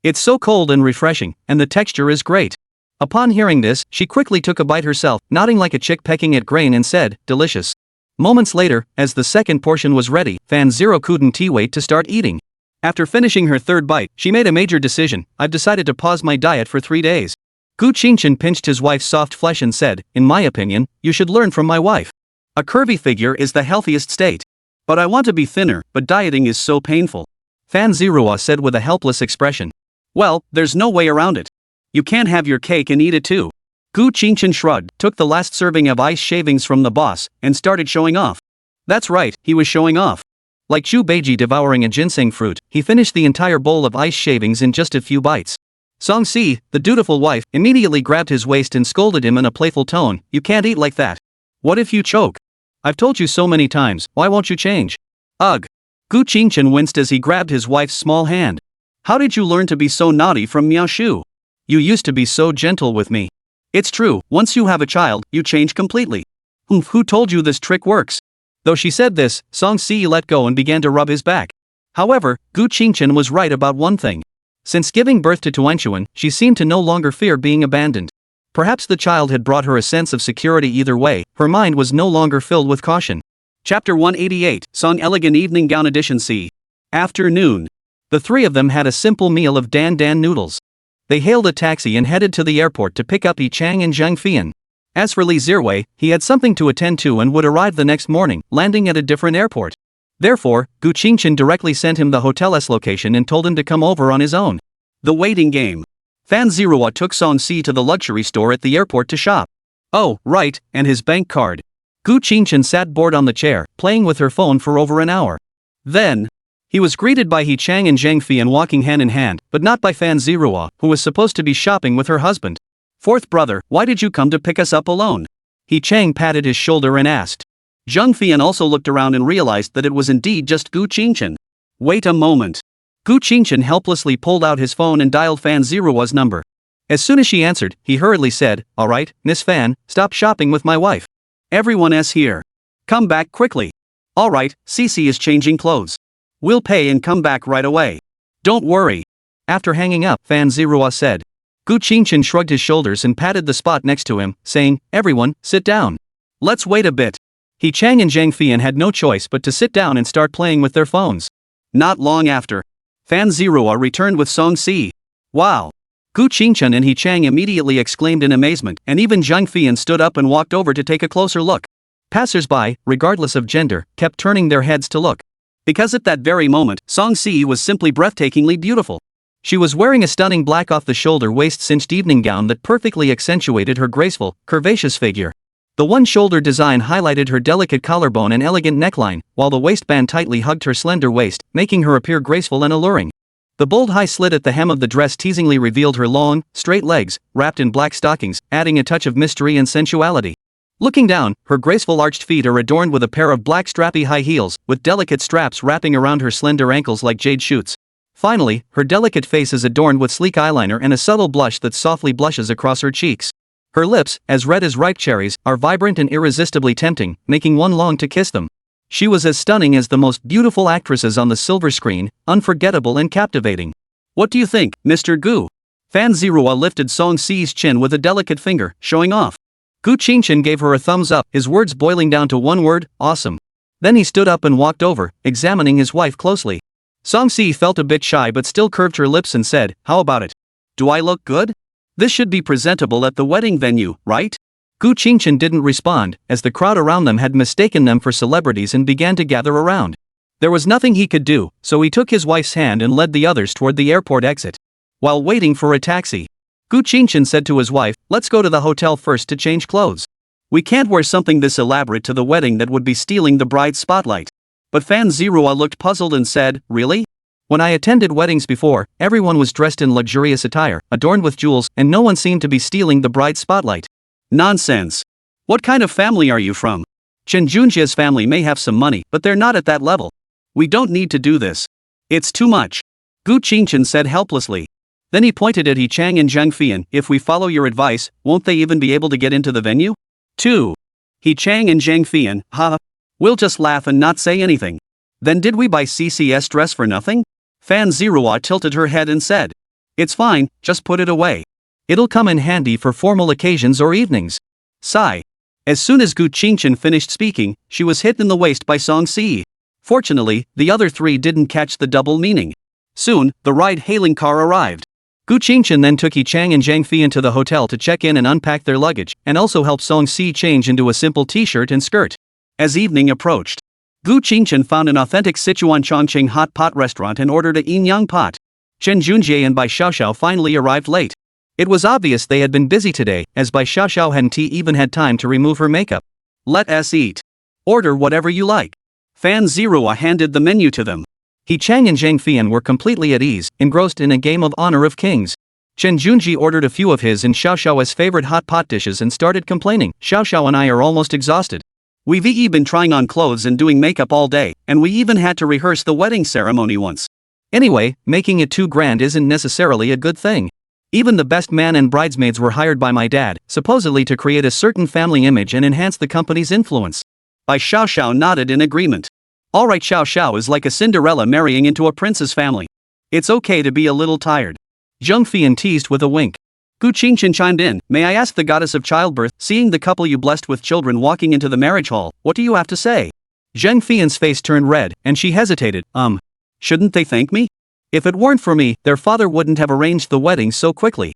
It's so cold and refreshing, and the texture is great. Upon hearing this, she quickly took a bite herself, nodding like a chick pecking at grain and said, delicious. Moments later, as the second portion was ready, Fan Zero couldn't wait to start eating. After finishing her third bite, she made a major decision. I've decided to pause my diet for 3 days. Gu Qingchen pinched his wife's soft flesh and said, in my opinion, you should learn from my wife. A curvy figure is the healthiest state. But I want to be thinner, but dieting is so painful. Fan Zirua said with a helpless expression. Well, there's no way around it. You can't have your cake and eat it too. Gu Qingchen shrugged, took the last serving of ice shavings from the boss, and started showing off. That's right, he was showing off. Like Chu Beiji devouring a ginseng fruit, he finished the entire bowl of ice shavings in just a few bites. Song Si, the dutiful wife, immediately grabbed his waist and scolded him in a playful tone, you can't eat like that. What if you choke? I've told you so many times, why won't you change? Ugh. Gu Qingchen winced as he grabbed his wife's small hand. How did you learn to be so naughty from Miao Shu? You used to be so gentle with me. It's true, once you have a child, you change completely. Who told you this trick works? Though she said this, Song Si let go and began to rub his back. However, Gu Qingchen was right about one thing. Since giving birth to Tuanchuan, she seemed to no longer fear being abandoned. Perhaps the child had brought her a sense of security either way, her mind was no longer filled with caution. Chapter 188, Song Elegant Evening Gown Edition C. Afternoon. The three of them had a simple meal of dan dan noodles. They hailed a taxi and headed to the airport to pick up Yi Chang and Zhang Fian. As for Li Zirwei, he had something to attend to and would arrive the next morning, landing at a different airport. Therefore, Gu Qingchen directly sent him the hotel's location and told him to come over on his own. The waiting game. Fan Zirua took Song Si to the luxury store at the airport to shop. Oh, right, and his bank card. Gu Qingchen sat bored on the chair, playing with her phone for over an hour. Then, he was greeted by Yi Chang and Zhang Fian walking hand in hand, but not by Fan Zirua, who was supposed to be shopping with her husband. Fourth brother, why did you come to pick us up alone? Yi Chang patted his shoulder and asked. Zhang Fian also looked around and realized that it was indeed just Gu Qingchen. Wait a moment. Gu Qingchen helplessly pulled out his phone and dialed Fan Zirua's number. As soon as she answered, he hurriedly said, alright, Miss Fan, stop shopping with my wife. Everyone else here. Come back quickly. Alright, Cici is changing clothes. We'll pay and come back right away. Don't worry. After hanging up, Fan Zirua said. Gu Qingchen shrugged his shoulders and patted the spot next to him, saying, everyone, sit down. Let's wait a bit. Yi Chang and Zhang Fian had no choice but to sit down and start playing with their phones. Not long after, Fan Zirua returned with Song Si. Wow. Gu Qingchen and Yi Chang immediately exclaimed in amazement, and even Zhang Fian stood up and walked over to take a closer look. Passers-by, regardless of gender, kept turning their heads to look. Because at that very moment, Song Si was simply breathtakingly beautiful. She was wearing a stunning black off-the-shoulder waist-cinched evening gown that perfectly accentuated her graceful, curvaceous figure. The one-shoulder design highlighted her delicate collarbone and elegant neckline, while the waistband tightly hugged her slender waist, making her appear graceful and alluring. The bold high slit at the hem of the dress teasingly revealed her long, straight legs, wrapped in black stockings, adding a touch of mystery and sensuality. Looking down, her graceful arched feet are adorned with a pair of black strappy high heels, with delicate straps wrapping around her slender ankles like jade shoots. Finally, her delicate face is adorned with sleek eyeliner and a subtle blush that softly blushes across her cheeks. Her lips, as red as ripe cherries, are vibrant and irresistibly tempting, making one long to kiss them. She was as stunning as the most beautiful actresses on the silver screen, unforgettable and captivating. What do you think, Mr. Gu? Fan Zirua lifted Song Si's chin with a delicate finger, showing off. Gu Qingchen gave her a thumbs up, his words boiling down to one word, awesome. Then he stood up and walked over, examining his wife closely. Song Si felt a bit shy but still curved her lips and said, how about it? Do I look good? This should be presentable at the wedding venue, right? Gu Qingchen didn't respond, as the crowd around them had mistaken them for celebrities and began to gather around. There was nothing he could do, so he took his wife's hand and led the others toward the airport exit. While waiting for a taxi, Gu Qingchen said to his wife, let's go to the hotel first to change clothes. We can't wear something this elaborate to the wedding that would be stealing the bride's spotlight. But Fan Zirua looked puzzled and said, really? When I attended weddings before, everyone was dressed in luxurious attire, adorned with jewels, and no one seemed to be stealing the bride's spotlight. Nonsense. What kind of family are you from? Chen Junjia's family may have some money, but they're not at that level. We don't need to do this. It's too much. Gu Qingchen said helplessly. Then he pointed at Yi Chang and Zhang Fian, if we follow your advice, won't they even be able to get into the venue? 2. Yi Chang and Zhang Fian, ha. We'll just laugh and not say anything. Then did we buy CCS dress for nothing? Fan Zirua tilted her head and said. It's fine, just put it away. It'll come in handy for formal occasions or evenings. Sigh. As soon as Gu Qingchen finished speaking, she was hit in the waist by Song Si. Fortunately, the other three didn't catch the double meaning. Soon, the ride-hailing car arrived. Gu Qingchen then took Yi Chang and Zhang Fi into the hotel to check in and unpack their luggage, and also helped Song Si change into a simple t-shirt and skirt. As evening approached, Gu Qingchen found an authentic Sichuan Chongqing hot pot restaurant and ordered a yin yang pot. Chen Junjie and Bai Xiaoxiao finally arrived late. It was obvious they had been busy today, as Bai Xiaoxiao hadn't even had time to remove her makeup. Let us eat. Order whatever you like. Fan Zerua handed the menu to them. Yi Chang and Zhang Fian were completely at ease, engrossed in a game of honor of kings. Chen Junji ordered a few of his and Xiaoxiao's favorite hot pot dishes and started complaining. Xiaoxiao and I are almost exhausted. We've been trying on clothes and doing makeup all day, and we even had to rehearse the wedding ceremony once. Anyway, making it too grand isn't necessarily a good thing. Even the best man and bridesmaids were hired by my dad, supposedly to create a certain family image and enhance the company's influence. Bai Xiaoxiao nodded in agreement. Alright, Xiaoxiao is like a Cinderella marrying into a prince's family. It's okay to be a little tired. Zhang Fian teased with a wink. Gu Qingchen chimed in, may I ask the goddess of childbirth, seeing the couple you blessed with children walking into the marriage hall, what do you have to say? Zhang Fian's face turned red, and she hesitated. Shouldn't they thank me? If it weren't for me, their father wouldn't have arranged the wedding so quickly.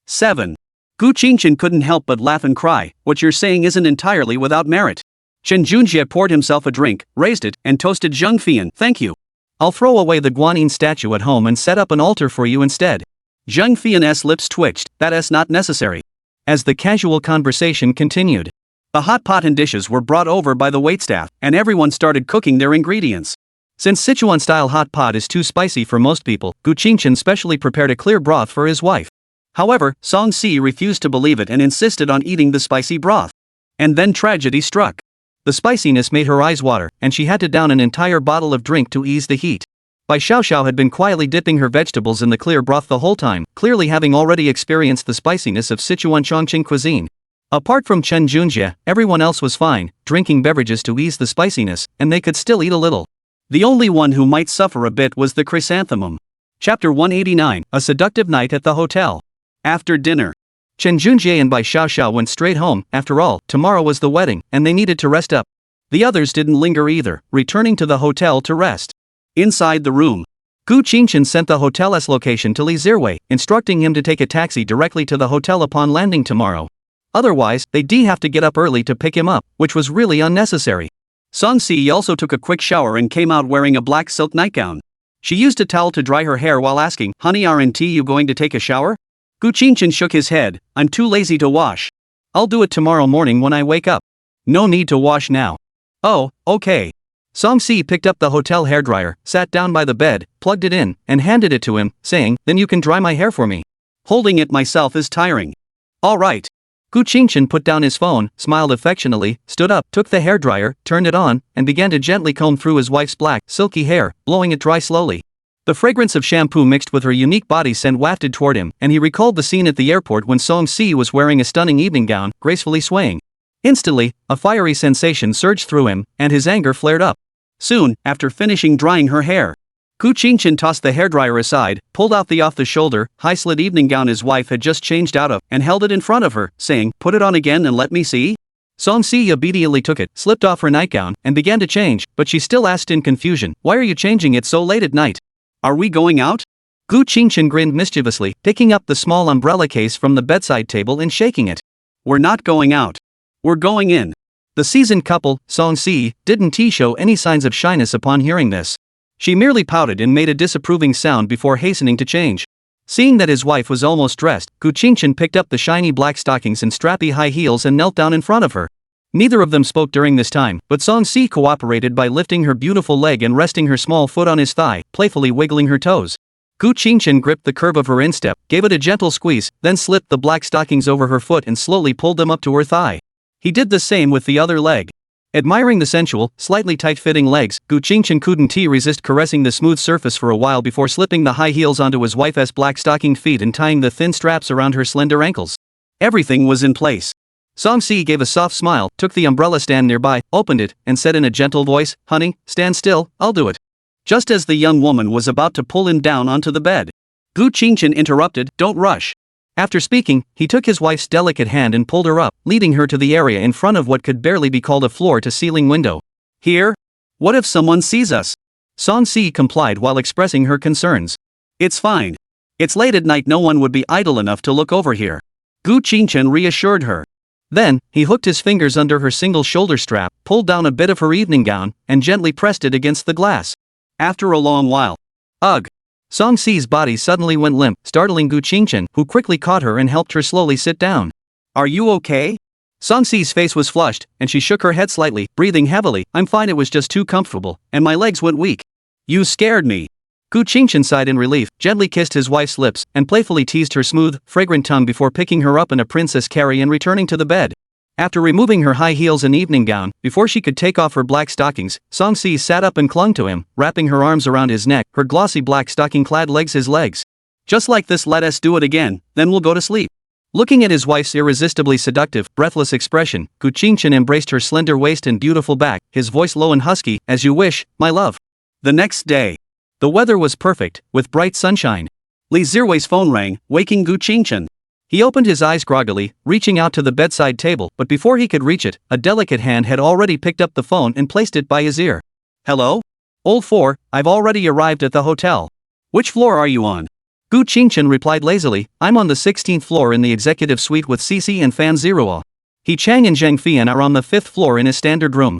7. Gu Qingchen couldn't help but laugh and cry, what you're saying isn't entirely without merit. Chen Junjie poured himself a drink, raised it, and toasted Zhang Fian, thank you. I'll throw away the Guanyin statue at home and set up an altar for you instead. Zhang Fian's lips twitched, that's not necessary. As the casual conversation continued, the hot pot and dishes were brought over by the waitstaff, and everyone started cooking their ingredients. Since Sichuan-style hot pot is too spicy for most people, Gu Qingchen specially prepared a clear broth for his wife. However, Song Si refused to believe it and insisted on eating the spicy broth. And then tragedy struck. The spiciness made her eyes water, and she had to down an entire bottle of drink to ease the heat. Bai Xiaoxiao had been quietly dipping her vegetables in the clear broth the whole time, clearly having already experienced the spiciness of Sichuan Chongqing cuisine. Apart from Chen Junjie, everyone else was fine, drinking beverages to ease the spiciness, and they could still eat a little. The only one who might suffer a bit was the chrysanthemum. Chapter 189, A Seductive Night at the Hotel. After dinner, Chen Junjie and Bai Xiaoxiao went straight home. After all, tomorrow was the wedding, and they needed to rest up. The others didn't linger either, returning to the hotel to rest. Inside the room, Gu Qingchen sent the hotel's location to Li Zirwei, instructing him to take a taxi directly to the hotel upon landing tomorrow. Otherwise, they'd have to get up early to pick him up, which was really unnecessary. Song Si also took a quick shower and came out wearing a black silk nightgown. She used a towel to dry her hair while asking, honey, aren't you going to take a shower? Gu Qingchen shook his head, I'm too lazy to wash. I'll do it tomorrow morning when I wake up. No need to wash now. Oh, okay. Song Si picked up the hotel hairdryer, sat down by the bed, plugged it in, and handed it to him, saying, then you can dry my hair for me. Holding it myself is tiring. All right. Gu Qingchen put down his phone, smiled affectionately, stood up, took the hairdryer, turned it on, and began to gently comb through his wife's black, silky hair, blowing it dry slowly. The fragrance of shampoo mixed with her unique body scent wafted toward him, and he recalled the scene at the airport when Song Si was wearing a stunning evening gown, gracefully swaying. Instantly, a fiery sensation surged through him, and his anger flared up. Soon, after finishing drying her hair, Gu Qingchen tossed the hairdryer aside, pulled out the off-the-shoulder, high-slit evening gown his wife had just changed out of, and held it in front of her, saying, put it on again and let me see. Song Si obediently took it, slipped off her nightgown, and began to change, but she still asked in confusion, why are you changing it so late at night? Are we going out? Gu Qingchen grinned mischievously, picking up the small umbrella case from the bedside table and shaking it. We're not going out. We're going in. The seasoned couple, Song Si, didn't show any signs of shyness upon hearing this. She merely pouted and made a disapproving sound before hastening to change. Seeing that his wife was almost dressed, Gu Qingchen picked up the shiny black stockings and strappy high heels and knelt down in front of her. Neither of them spoke during this time, but Song Si cooperated by lifting her beautiful leg and resting her small foot on his thigh, playfully wiggling her toes. Gu Qingchen gripped the curve of her instep, gave it a gentle squeeze, then slipped the black stockings over her foot and slowly pulled them up to her thigh. He did the same with the other leg. Admiring the sensual, slightly tight-fitting legs, Gu Qingchen couldn't resist caressing the smooth surface for a while before slipping the high heels onto his wife's black stockinged feet and tying the thin straps around her slender ankles. Everything was in place. Song Si gave a soft smile, took the umbrella stand nearby, opened it, and said in a gentle voice, honey, stand still, I'll do it. Just as the young woman was about to pull him down onto the bed, Gu Qingchen interrupted, don't rush. After speaking, he took his wife's delicate hand and pulled her up, leading her to the area in front of what could barely be called a floor-to-ceiling window. Here? What if someone sees us? Song-si complied while expressing her concerns. It's fine. It's late at night, no one would be idle enough to look over here. Gu Qingchen reassured her. Then, he hooked his fingers under her single shoulder strap, pulled down a bit of her evening gown, and gently pressed it against the glass. After a long while. Ugh! Song-si's body suddenly went limp, startling Gu Qingchen, who quickly caught her and helped her slowly sit down. Are you okay? Song-si's face was flushed, and she shook her head slightly, breathing heavily. I'm fine, it was just too comfortable, and my legs went weak. You scared me. Gu Qingchen sighed in relief, gently kissed his wife's lips, and playfully teased her smooth, fragrant tongue before picking her up in a princess carry and returning to the bed. After removing her high heels and evening gown, before she could take off her black stockings, Song-si sat up and clung to him, wrapping her arms around his neck, her glossy black stocking-clad legs his legs. Just like this, let us do it again, then we'll go to sleep. Looking at his wife's irresistibly seductive, breathless expression, Gu Qingchen embraced her slender waist and beautiful back, his voice low and husky, as you wish, my love. The next day. The weather was perfect, with bright sunshine. Li Zirui's phone rang, waking Gu Qingchen. He opened his eyes groggily, reaching out to the bedside table, but before he could reach it, a delicate hand had already picked up the phone and placed it by his ear. Hello? Old 4, I've already arrived at the hotel. Which floor are you on? Gu Qingchen replied lazily, I'm on the 16th floor in the executive suite with Cici and Fan Zirua. He Chang and Zheng Fian are on the 5th floor in his standard room.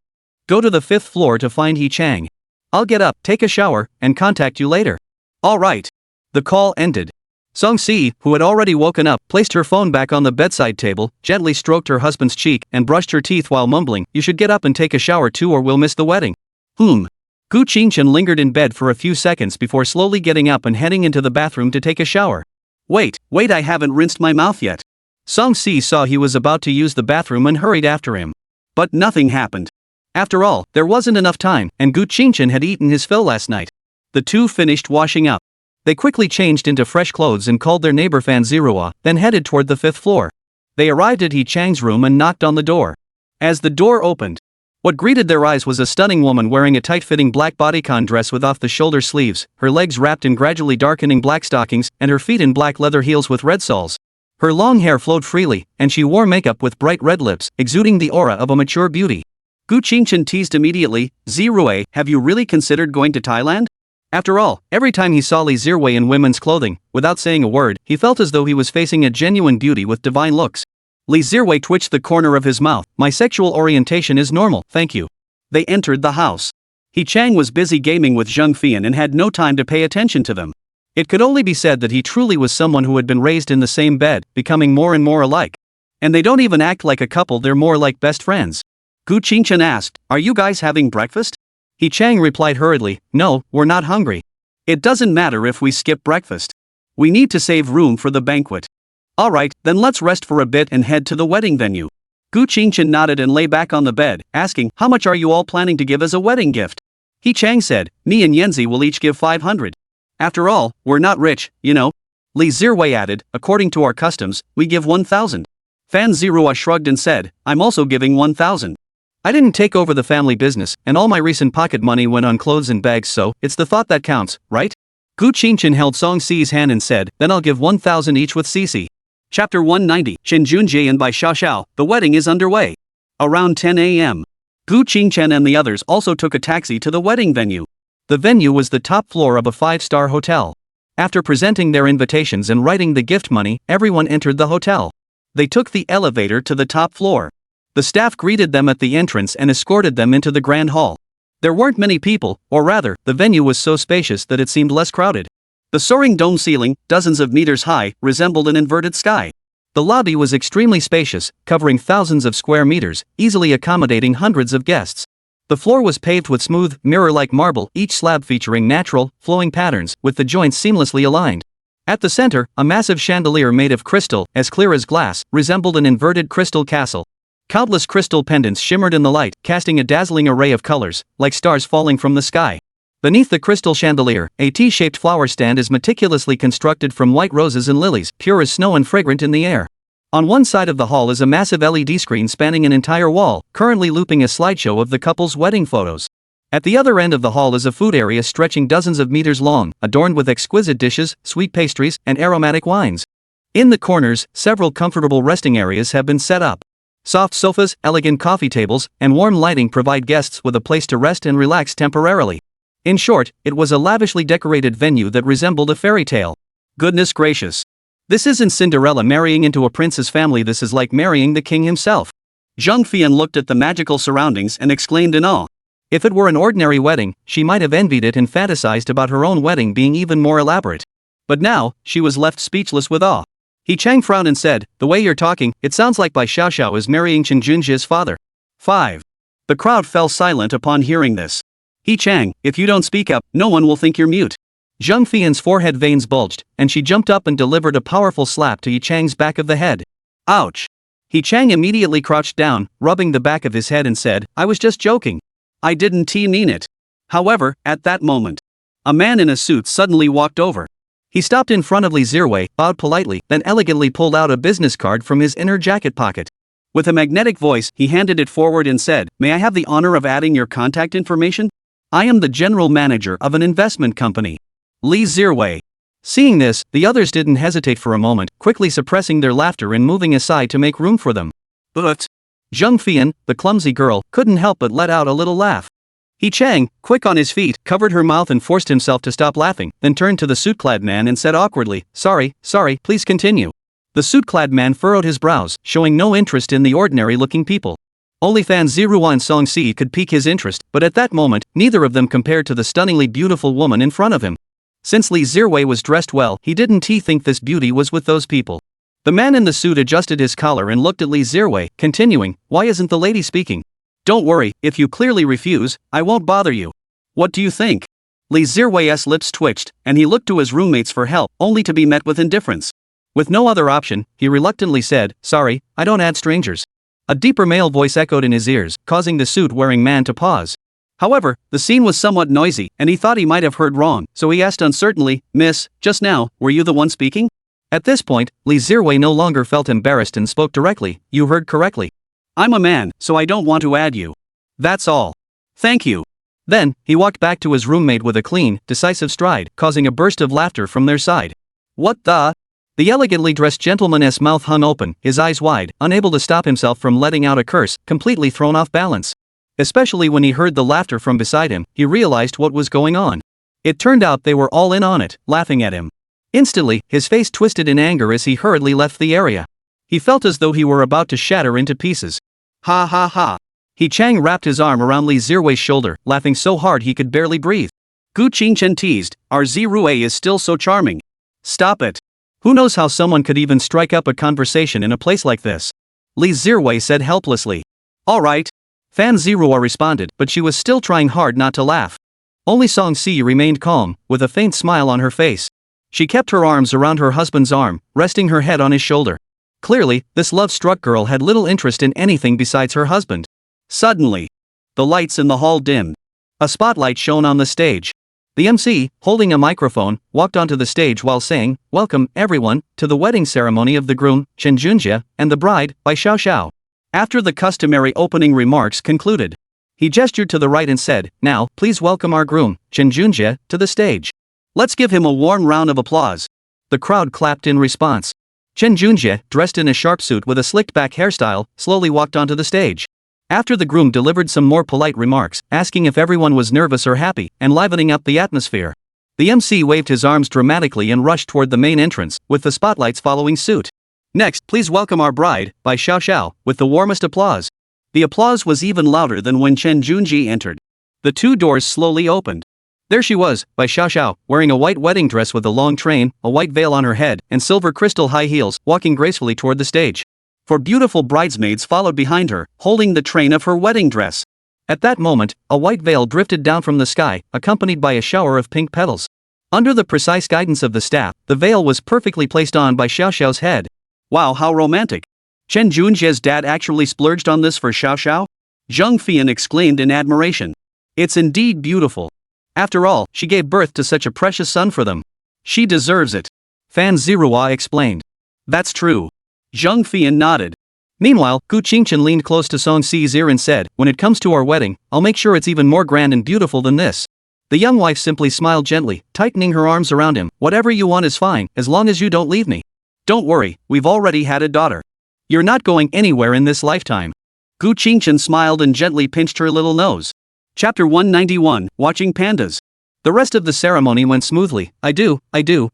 Go to the 5th floor to find He Chang. I'll get up, take a shower, and contact you later. All right. The call ended. Song-si, who had already woken up, placed her phone back on the bedside table, gently stroked her husband's cheek, and brushed her teeth while mumbling, you should get up and take a shower too or we'll miss the wedding. Gu Qingchen lingered in bed for a few seconds before slowly getting up and heading into the bathroom to take a shower. Wait, I haven't rinsed my mouth yet. Song-si saw he was about to use the bathroom and hurried after him. But nothing happened. After all, there wasn't enough time, and Gu Qingchen had eaten his fill last night. The two finished washing up. They quickly changed into fresh clothes and called their neighbor Fan Zirua, then headed toward the 5th floor. They arrived at He Chang's room and knocked on the door. As the door opened, what greeted their eyes was a stunning woman wearing a tight-fitting black bodycon dress with off-the-shoulder sleeves, her legs wrapped in gradually darkening black stockings, and her feet in black leather heels with red soles. Her long hair flowed freely, and she wore makeup with bright red lips, exuding the aura of a mature beauty. Gu Qingchen teased immediately, Zirui, have you really considered going to Thailand? After all, every time he saw Li Zirui in women's clothing, without saying a word, he felt as though he was facing a genuine beauty with divine looks. Li Zirui twitched the corner of his mouth, my sexual orientation is normal, thank you. They entered the house. He Chang was busy gaming with Zheng Fian and had no time to pay attention to them. It could only be said that he truly was someone who had been raised in the same bed, becoming more and more alike. And they don't even act like a couple, they're more like best friends. Gu Qingchen asked, are you guys having breakfast? He Chang replied hurriedly, no, we're not hungry. It doesn't matter if we skip breakfast. We need to save room for the banquet. Alright, then let's rest for a bit and head to the wedding venue. Gu Qingchen nodded and lay back on the bed, asking, how much are you all planning to give as a wedding gift? He Chang said, me and Yanzi will each give 500. After all, we're not rich, you know. Li Zirui added, according to our customs, we give 1,000. Fan Zirua shrugged and said, I'm also giving 1,000. I didn't take over the family business, and all my recent pocket money went on clothes and bags, so it's the thought that counts, right? Gu Qingchen held Song-si's hand and said, then I'll give 1,000 each with Cici. Chapter 190, Shinjunji and by Xiaoxiao, the wedding is underway. Around 10 a.m. Gu Qingchen and the others also took a taxi to the wedding venue. The venue was the top floor of a 5-star hotel. After presenting their invitations and writing the gift money, everyone entered the hotel. They took the elevator to the top floor. The staff greeted them at the entrance and escorted them into the grand hall. There weren't many people, or rather, the venue was so spacious that it seemed less crowded. The soaring dome ceiling, dozens of meters high, resembled an inverted sky. The lobby was extremely spacious, covering thousands of square meters, easily accommodating hundreds of guests. The floor was paved with smooth, mirror-like marble, each slab featuring natural, flowing patterns, with the joints seamlessly aligned. At the center, a massive chandelier made of crystal, as clear as glass, resembled an inverted crystal castle. Countless crystal pendants shimmered in the light, casting a dazzling array of colors, like stars falling from the sky. Beneath the crystal chandelier, a T-shaped flower stand is meticulously constructed from white roses and lilies, pure as snow and fragrant in the air. On one side of the hall is a massive LED screen spanning an entire wall, currently looping a slideshow of the couple's wedding photos. At the other end of the hall is a food area stretching dozens of meters long, adorned with exquisite dishes, sweet pastries, and aromatic wines. In the corners, several comfortable resting areas have been set up. Soft sofas, elegant coffee tables, and warm lighting provide guests with a place to rest and relax temporarily. In short, it was a lavishly decorated venue that resembled a fairy tale. Goodness gracious. This isn't Cinderella marrying into a prince's family, this is like marrying the king himself. Zhang Fian looked at the magical surroundings and exclaimed in awe. If it were an ordinary wedding, she might have envied it and fantasized about her own wedding being even more elaborate. But now, she was left speechless with awe. He Chang frowned and said, "The way you're talking, it sounds like Bai Xiaoxiao is marrying Chen Junjie's father." 5. The crowd fell silent upon hearing this. He Chang, if you don't speak up, no one will think you're mute. Zhang Fian's forehead veins bulged, and she jumped up and delivered a powerful slap to Yi Chang's back of the head. Ouch! Yi Chang immediately crouched down, rubbing the back of his head and said, "I was just joking. I didn't mean it." However, at that moment, a man in a suit suddenly walked over. He stopped in front of Li Zirwei, bowed politely, then elegantly pulled out a business card from his inner jacket pocket. With a magnetic voice, he handed it forward and said, "May I have the honor of adding your contact information? I am the general manager of an investment company. Li Zirwei." Seeing this, the others didn't hesitate for a moment, quickly suppressing their laughter and moving aside to make room for them. But Zhang Fian, the clumsy girl, couldn't help but let out a little laugh. He Chang, quick on his feet, covered her mouth and forced himself to stop laughing, then turned to the suit-clad man and said awkwardly, sorry, please continue." The suit-clad man furrowed his brows, showing no interest in the ordinary-looking people. Only Fan Ziruan and Song Si could pique his interest, but at that moment, neither of them compared to the stunningly beautiful woman in front of him. Since Li Zirwei was dressed well, he didn't think this beauty was with those people. The man in the suit adjusted his collar and looked at Li Zirwei, continuing, "Why isn't the lady speaking? Don't worry, if you clearly refuse, I won't bother you. What do you think?" Li Zirwei's lips twitched, and he looked to his roommates for help, only to be met with indifference. With no other option, he reluctantly said, "Sorry, I don't add strangers." A deeper male voice echoed in his ears, causing the suit-wearing man to pause. However, the scene was somewhat noisy, and he thought he might have heard wrong, so he asked uncertainly, "Miss, just now, were you the one speaking?" At this point, Li Zirwei no longer felt embarrassed and spoke directly, "You heard correctly. I'm a man, so I don't want to add you. That's all. Thank you." Then, he walked back to his roommate with a clean, decisive stride, causing a burst of laughter from their side. "What the?" The elegantly dressed gentleman's mouth hung open, his eyes wide, unable to stop himself from letting out a curse, completely thrown off balance. Especially when he heard the laughter from beside him, he realized what was going on. It turned out they were all in on it, laughing at him. Instantly, his face twisted in anger as he hurriedly left the area. He felt as though he were about to shatter into pieces. "Ha ha ha." He Chang wrapped his arm around Li Zirwei's shoulder, laughing so hard he could barely breathe. Gu Qingchen teased, "Our Zirui is still so charming. Stop it. Who knows how someone could even strike up a conversation in a place like this?" Li Zirwei said helplessly. "All right." Fan Zirua responded, but she was still trying hard not to laugh. Only Song Si remained calm, with a faint smile on her face. She kept her arms around her husband's arm, resting her head on his shoulder. Clearly, this love-struck girl had little interest in anything besides her husband. Suddenly, the lights in the hall dimmed. A spotlight shone on the stage. The MC, holding a microphone, walked onto the stage while saying, "Welcome, everyone, to the wedding ceremony of the groom, Chen Junjie, and the bride, Bai Xiaoxiao." After the customary opening remarks concluded, he gestured to the right and said, "Now, please welcome our groom, Chen Junjie, to the stage. Let's give him a warm round of applause." The crowd clapped in response. Chen Junjie, dressed in a sharp suit with a slicked-back hairstyle, slowly walked onto the stage. After the groom delivered some more polite remarks, asking if everyone was nervous or happy, and livening up the atmosphere, the MC waved his arms dramatically and rushed toward the main entrance, with the spotlights following suit. "Next, please welcome our bride, Bai Xiaoxiao, with the warmest applause." The applause was even louder than when Chen Junjie entered. The two doors slowly opened. There she was, Bai Xiaoxiao, wearing a white wedding dress with a long train, a white veil on her head, and silver crystal high heels, walking gracefully toward the stage. Four beautiful bridesmaids followed behind her, holding the train of her wedding dress. At that moment, a white veil drifted down from the sky, accompanied by a shower of pink petals. Under the precise guidance of the staff, the veil was perfectly placed on Bai Xiaoxiao's head. Wow, how romantic. Chen Junjie's dad actually splurged on this for Xiaoxiao? Zhang Fian exclaimed in admiration. It's indeed beautiful. After all, she gave birth to such a precious son for them. She deserves it. Fan Zirua explained. That's true. Zhang Fian nodded. Meanwhile, Gu Qingchen leaned close to Song Si's ear and said, "When it comes to our wedding, I'll make sure it's even more grand and beautiful than this." The young wife simply smiled gently, tightening her arms around him. "Whatever you want is fine, as long as you don't leave me." Don't worry, we've already had a daughter. You're not going anywhere in this lifetime. Gu Qingchen smiled and gently pinched her little nose. Chapter 191, Watching Pandas. The rest of the ceremony went smoothly, I do,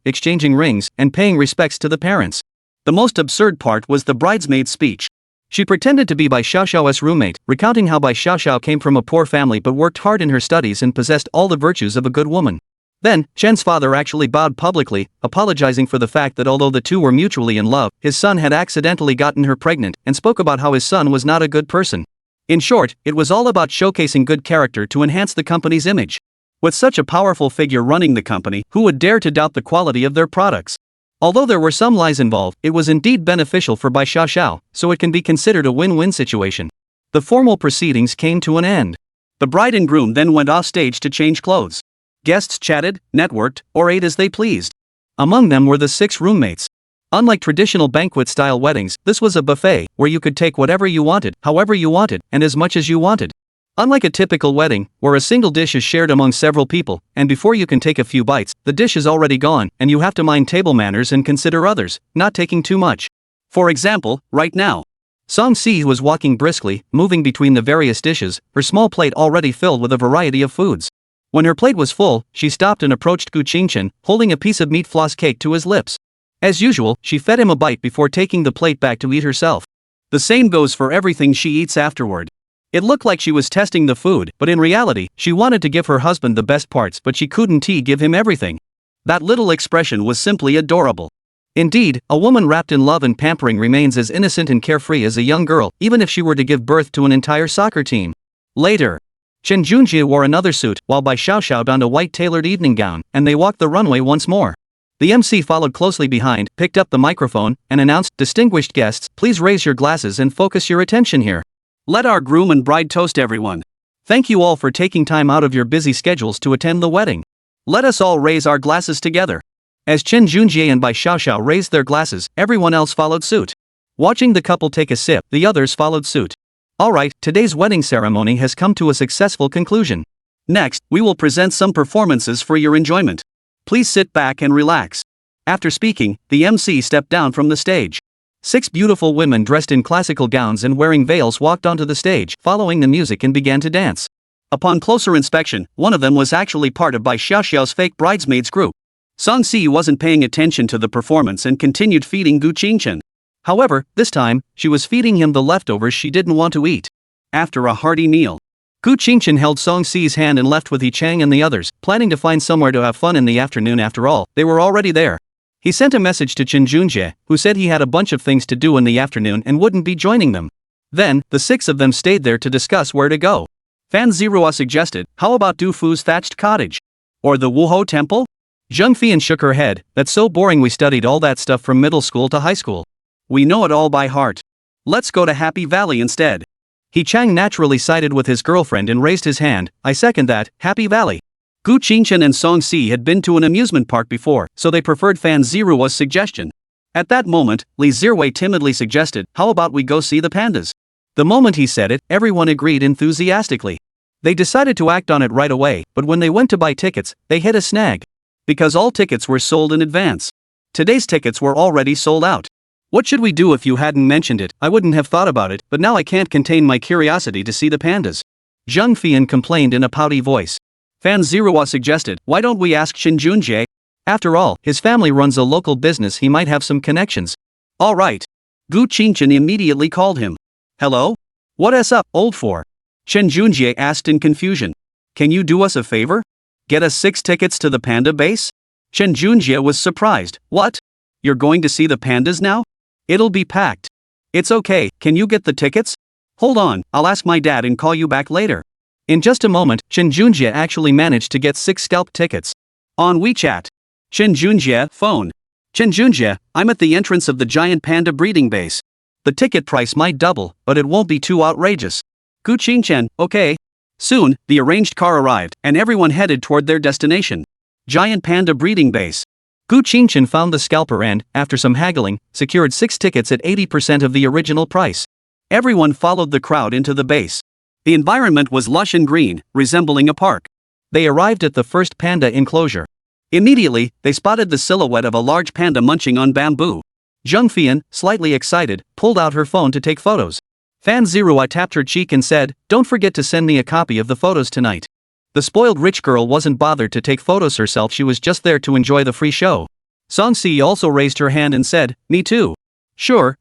exchanging rings and paying respects to the parents. The most absurd part was the bridesmaid's speech. She pretended to be Bai Xiaoxiao's roommate, recounting how Bai Xiaoxiao came from a poor family but worked hard in her studies and possessed all the virtues of a good woman. Then, Chen's father actually bowed publicly, apologizing for the fact that although the two were mutually in love, his son had accidentally gotten her pregnant, and spoke about how his son was not a good person. In short, it was all about showcasing good character to enhance the company's image. With such a powerful figure running the company, who would dare to doubt the quality of their products? Although there were some lies involved, it was indeed beneficial for Bai Xiaoxiao, so it can be considered a win-win situation. The formal proceedings came to an end. The bride and groom then went off stage to change clothes. Guests chatted, networked, or ate as they pleased. Among them were the 6 roommates. Unlike traditional banquet-style weddings, this was a buffet, where you could take whatever you wanted, however you wanted, and as much as you wanted. Unlike a typical wedding, where a single dish is shared among several people, and before you can take a few bites, the dish is already gone, and you have to mind table manners and consider others, not taking too much. For example, right now. Song Si was walking briskly, moving between the various dishes, her small plate already filled with a variety of foods. When her plate was full, she stopped and approached Gu Qingchen, holding a piece of meat floss cake to his lips. As usual, she fed him a bite before taking the plate back to eat herself. The same goes for everything she eats afterward. It looked like she was testing the food, but in reality, she wanted to give her husband the best parts, but she couldn't give him everything. That little expression was simply adorable. Indeed, a woman wrapped in love and pampering remains as innocent and carefree as a young girl, even if she were to give birth to an entire soccer team. Later, Chen Junjie wore another suit, while Bai Xiaoxiao donned a white tailored evening gown, and they walked the runway once more. The MC followed closely behind, picked up the microphone, and announced, "Distinguished guests, please raise your glasses and focus your attention here. Let our groom and bride toast everyone. Thank you all for taking time out of your busy schedules to attend the wedding. Let us all raise our glasses together." As Chen Junjie and Bai Xiaoxiao raised their glasses, everyone else followed suit. Watching the couple take a sip, the others followed suit. Alright, today's wedding ceremony has come to a successful conclusion. Next, we will present some performances for your enjoyment. Please sit back and relax. After speaking, the MC stepped down from the stage. 6 beautiful women dressed in classical gowns and wearing veils walked onto the stage, following the music, and began to dance. Upon closer inspection, one of them was actually part of Bai Xiaoxiao's fake bridesmaids group. Song Si wasn't paying attention to the performance and continued feeding Gu Qingchen. However, this time, she was feeding him the leftovers she didn't want to eat. After a hearty meal, Gu Qingchen held Song Si's hand and left with He Chang and the others, planning to find somewhere to have fun in the afternoon. After all, they were already there. He sent a message to Chen Junjie, who said he had a bunch of things to do in the afternoon and wouldn't be joining them. Then, the 6 of them stayed there to discuss where to go. Fan Zirua suggested, how about Du Fu's thatched cottage? Or the Wuhou temple? Zheng Fian shook her head, that's so boring, we studied all that stuff from middle school to high school. We know it all by heart. Let's go to Happy Valley instead. He Chang naturally sided with his girlfriend and raised his hand, I second that, Happy Valley. Gu Qingchen and Song Si had been to an amusement park before, so they preferred Fan Zirua's suggestion. At that moment, Li Zirwei timidly suggested, how about we go see the pandas? The moment he said it, everyone agreed enthusiastically. They decided to act on it right away, but when they went to buy tickets, they hit a snag. Because all tickets were sold in advance. Today's tickets were already sold out. What should we do? If you hadn't mentioned it, I wouldn't have thought about it, but now I can't contain my curiosity to see the pandas. Zheng Fian complained in a pouty voice. Fan Zirua suggested, why don't we ask Chen Junjie? After all, his family runs a local business, he might have some connections. Alright. Gu Qingchen immediately called him. Hello? What's up, old for? Chen Junjie asked in confusion. Can you do us a favor? Get us 6 tickets to the panda base? Chen Junjie was surprised. What? You're going to see the pandas now? It'll be packed. It's okay, can you get the tickets? Hold on, I'll ask my dad and call you back later. In just a moment, Chen Junjie actually managed to get 6 scalp tickets. On WeChat. Chen Junjie, phone. Chen Junjie, I'm at the entrance of the giant panda breeding base. The ticket price might double, but it won't be too outrageous. Gu Qingchen, okay. Soon, the arranged car arrived, and everyone headed toward their destination. Giant panda breeding base. Gu Qingchen found the scalper and, after some haggling, secured 6 tickets at 80% of the original price. Everyone followed the crowd into the base. The environment was lush and green, resembling a park. They arrived at the first panda enclosure. Immediately, they spotted the silhouette of a large panda munching on bamboo. Jung Fian, slightly excited, pulled out her phone to take photos. Fan Zirui tapped her cheek and said, "Don't forget to send me a copy of the photos tonight." The spoiled rich girl wasn't bothered to take photos herself, she was just there to enjoy the free show. Song Si also raised her hand and said, "Me too." Sure.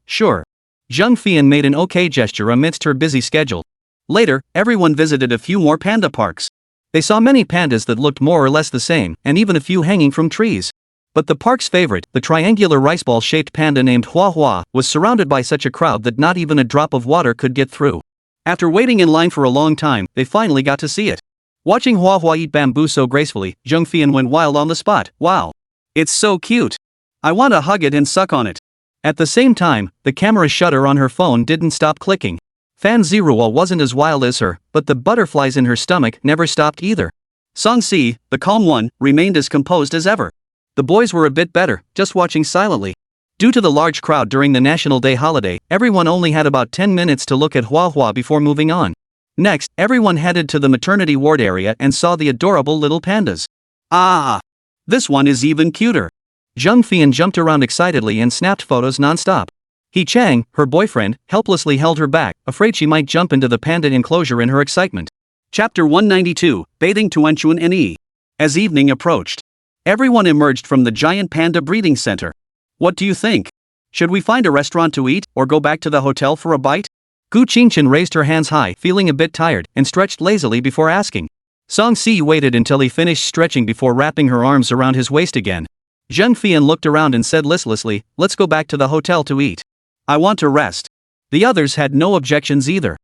Jung Fian made an okay gesture amidst her busy schedule. Later, everyone visited a few more panda parks. They saw many pandas that looked more or less the same, and even a few hanging from trees. But the park's favorite, the triangular rice ball-shaped panda named Hua Hua, was surrounded by such a crowd that not even a drop of water could get through. After waiting in line for a long time, they finally got to see it. Watching Hua Hua eat bamboo so gracefully, Jung Fian went wild on the spot. Wow! It's so cute! I want to hug it and suck on it. At the same time, the camera shutter on her phone didn't stop clicking. Fan Zirua wasn't as wild as her, but the butterflies in her stomach never stopped either. Song Si, the calm one, remained as composed as ever. The boys were a bit better, just watching silently. Due to the large crowd during the National Day holiday, everyone only had about 10 minutes to look at Hua Hua before moving on. Next, everyone headed to the maternity ward area and saw the adorable little pandas. Ah! This one is even cuter. Jung Fian jumped around excitedly and snapped photos non-stop. He Chang, her boyfriend, helplessly held her back, afraid she might jump into the panda enclosure in her excitement. Chapter 192, Bathing Tuanchuan Ne. As evening approached, everyone emerged from the giant panda breeding center. What do you think? Should we find a restaurant to eat, or go back to the hotel for a bite? Gu Qingchen raised her hands high, feeling a bit tired, and stretched lazily before asking. Song Si waited until he finished stretching before wrapping her arms around his waist again. Jung Fian looked around and said listlessly, "Let's go back to the hotel to eat. I want to rest." The others had no objections either.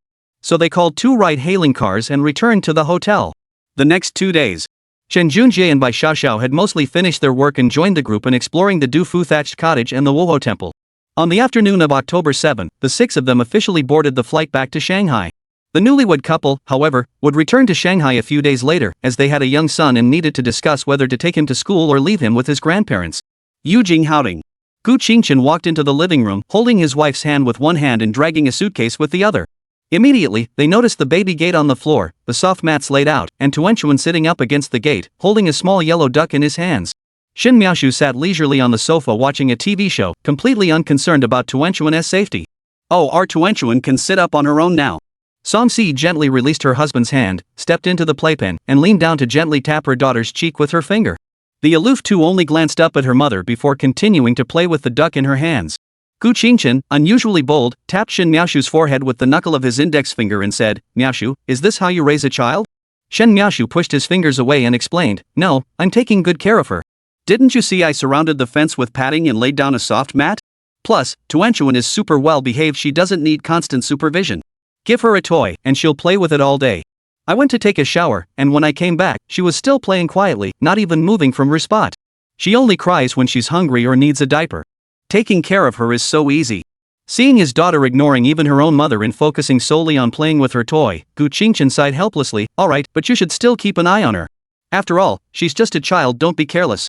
So they called 2 ride-hailing cars and returned to the hotel. The next 2 days, Chen Junjie and Bai Xiaoxiao had mostly finished their work and joined the group in exploring the Dufu thatched cottage and the Woho temple. On the afternoon of October 7, the 6 of them officially boarded the flight back to Shanghai. The newlywed couple, however, would return to Shanghai a few days later, as they had a young son and needed to discuss whether to take him to school or leave him with his grandparents. Yujing Houting. Gu Qingchen walked into the living room, holding his wife's hand with one hand and dragging a suitcase with the other. Immediately, they noticed the baby gate on the floor, the soft mats laid out, and Tuanchuan sitting up against the gate, holding a small yellow duck in his hands. Shin Miaoshu sat leisurely on the sofa watching a TV show, completely unconcerned about Tuanchuan's safety. "Oh, our Tuanchuan can sit up on her own now." Song Si gently released her husband's hand, stepped into the playpen, and leaned down to gently tap her daughter's cheek with her finger. The aloof two only glanced up at her mother before continuing to play with the duck in her hands. Gu Qingchen, unusually bold, tapped Shin Miaoshu's forehead with the knuckle of his index finger and said, "Miaoshu, is this how you raise a child?" Shen Miaoshu pushed his fingers away and explained, "No, I'm taking good care of her. Didn't you see I surrounded the fence with padding and laid down a soft mat? Plus, Tuanchuan is super well behaved, she doesn't need constant supervision. Give her a toy, and she'll play with it all day." I went to take a shower, and when I came back, she was still playing quietly, not even moving from her spot. She only cries when she's hungry or needs a diaper. Taking care of her is so easy. Seeing his daughter ignoring even her own mother and focusing solely on playing with her toy, Gu Qingchen sighed helplessly, "Alright, but you should still keep an eye on her. After all, she's just a child, don't be careless."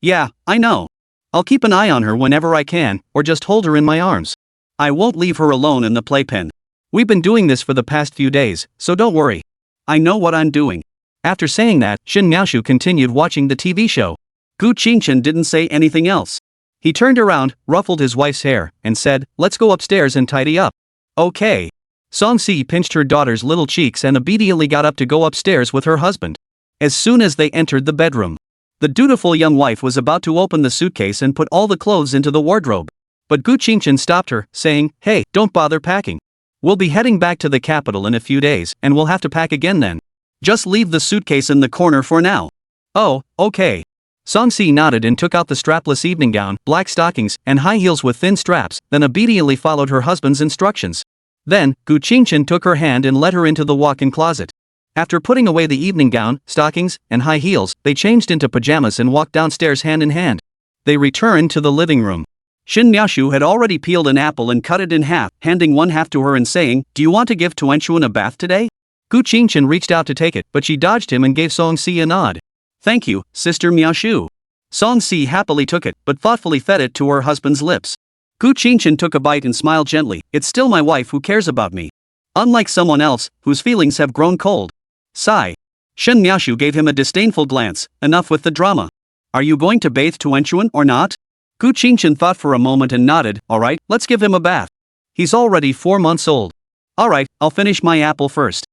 "Yeah, I know. I'll keep an eye on her whenever I can, or just hold her in my arms. I won't leave her alone in the playpen. We've been doing this for the past few days, so don't worry. I know what I'm doing." After saying that, Shin Miaoshu continued watching the TV show. Gu Qingchen didn't say anything else. He turned around, ruffled his wife's hair, and said, "Let's go upstairs and tidy up." "Okay." Song Si pinched her daughter's little cheeks and obediently got up to go upstairs with her husband. As soon as they entered the bedroom, the dutiful young wife was about to open the suitcase and put all the clothes into the wardrobe. But Gu Qingchen stopped her, saying, "Hey, don't bother packing. We'll be heading back to the capital in a few days, and we'll have to pack again then. Just leave the suitcase in the corner for now." "Oh, okay." Song Si nodded and took out the strapless evening gown, black stockings, and high heels with thin straps, then obediently followed her husband's instructions. Then, Gu Qingchen took her hand and led her into the walk-in closet. After putting away the evening gown, stockings, and high heels, they changed into pajamas and walked downstairs hand in hand. They returned to the living room. Shin Miaoshu had already peeled an apple and cut it in half, handing one half to her and saying, "Do you want to give Tuanchuan a bath today?" Gu Qingchen reached out to take it, but she dodged him and gave Song Si a nod. "Thank you, Sister Miaoshu." Song Si happily took it, but thoughtfully fed it to her husband's lips. Gu Qingchen took a bite and smiled gently, "It's still my wife who cares about me. Unlike someone else, whose feelings have grown cold." Sigh. Shen Miaoshu gave him a disdainful glance, "Enough with the drama. Are you going to bathe Tuanchuan or not?" Gu Qingchen thought for a moment and nodded. Alright, let's give him a bath. He's already 4 months old. Alright, I'll finish my apple first.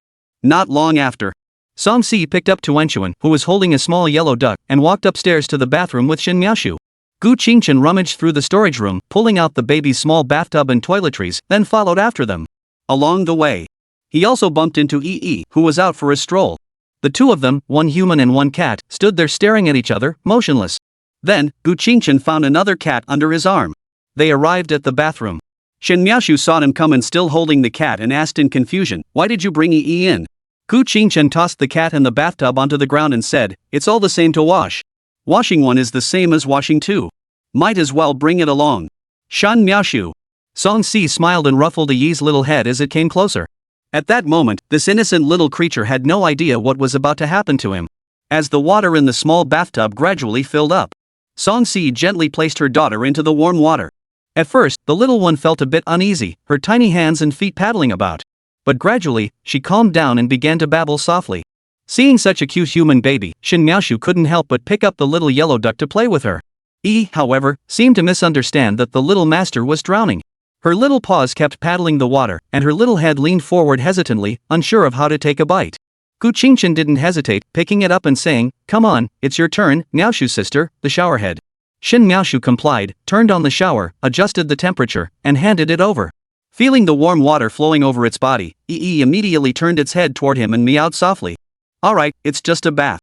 Not long after, Song Si picked up Tuanchuan, who was holding a small yellow duck, and walked upstairs to the bathroom with Shin Miaoshu. Gu Qingchen rummaged through the storage room, pulling out the baby's small bathtub and toiletries, then followed after them. Along the way, he also bumped into Yi, who was out for a stroll. The two of them, one human and one cat, stood there staring at each other, motionless. Then, Gu Qingchen found another cat under his arm. They arrived at the bathroom. Shin Miaoshu saw him come and still holding the cat and asked in confusion, "Why did you bring Yi in?" Gu Qingchen tossed the cat and the bathtub onto the ground and said, "It's all the same to wash. Washing one is the same as washing two. Might as well bring it along." Shan Miaoshu. Song Si smiled and ruffled Yi's little head as it came closer. At that moment, this innocent little creature had no idea what was about to happen to him. As the water in the small bathtub gradually filled up, Song Si gently placed her daughter into the warm water. At first, the little one felt a bit uneasy, her tiny hands and feet paddling about. But gradually, she calmed down and began to babble softly. Seeing such a cute human baby, Shin Miaoshu couldn't help but pick up the little yellow duck to play with her. Yi, however, seemed to misunderstand that the little master was drowning. Her little paws kept paddling the water, and her little head leaned forward hesitantly, unsure of how to take a bite. Gu Qingchen didn't hesitate, picking it up and saying, "Come on, it's your turn, Miaoshu sister, the showerhead." Shin Miaoshu complied, turned on the shower, adjusted the temperature, and handed it over. Feeling the warm water flowing over its body, Yi immediately turned its head toward him and meowed softly. "Alright, it's just a bath.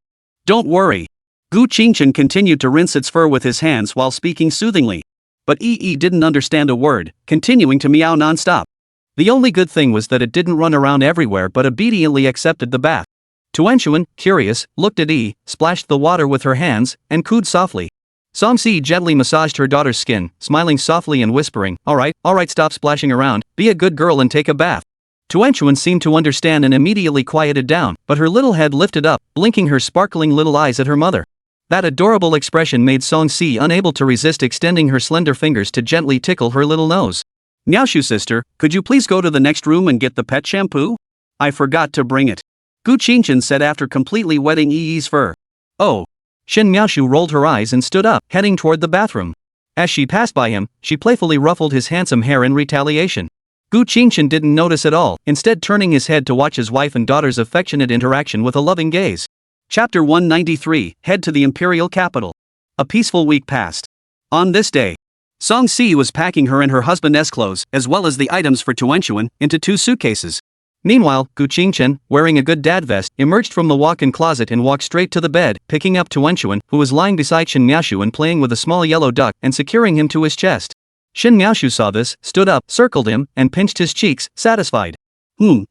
Don't worry." Gu Qingchen continued to rinse its fur with his hands while speaking soothingly. But Yi didn't understand a word, continuing to meow non-stop. The only good thing was that it didn't run around everywhere but obediently accepted the bath. Tuanchuan, curious, looked at Yi, splashed the water with her hands, and cooed softly. Song Si gently massaged her daughter's skin, smiling softly and whispering, alright, stop splashing around, be a good girl and take a bath." Tuanchuan seemed to understand and immediately quieted down, but her little head lifted up, blinking her sparkling little eyes at her mother. That adorable expression made Song Si unable to resist extending her slender fingers to gently tickle her little nose. "Miaoshu sister, could you please go to the next room and get the pet shampoo? I forgot to bring it," Gu Qingchen said after completely wetting Yi's fur. "Oh." Shin Miaoshu rolled her eyes and stood up, heading toward the bathroom. As she passed by him, she playfully ruffled his handsome hair in retaliation. Gu Qingchen didn't notice at all, instead turning his head to watch his wife and daughter's affectionate interaction with a loving gaze. Chapter 193, Head to the Imperial Capital. A peaceful week passed. On this day, Song Si was packing her and her husband's clothes, as well as the items for Tuanchuan, into 2 suitcases. Meanwhile, Gu Qingchen, wearing a good dad vest, emerged from the walk-in closet and walked straight to the bed, picking up Tuanchuan, who was lying beside Shin Miaoshu and playing with a small yellow duck, and securing him to his chest. Shin Miaoshu saw this, stood up, circled him, and pinched his cheeks, satisfied.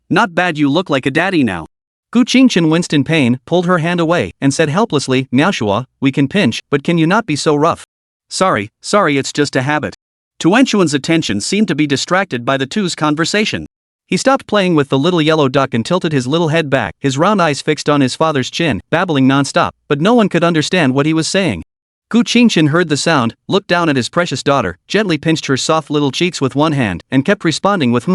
Not bad, you look like a daddy now." Gu Qingchen winced in pain, pulled her hand away, and said helplessly, "Miaoshua, we can pinch, but can you not be so rough?" Sorry, it's just a habit." Tuanchuan's attention seemed to be distracted by the two's conversation. He stopped playing with the little yellow duck and tilted his little head back, his round eyes fixed on his father's chin, babbling non-stop, but no one could understand what he was saying. Gu Qingchen heard the sound, looked down at his precious daughter, gently pinched her soft little cheeks with one hand, and kept responding with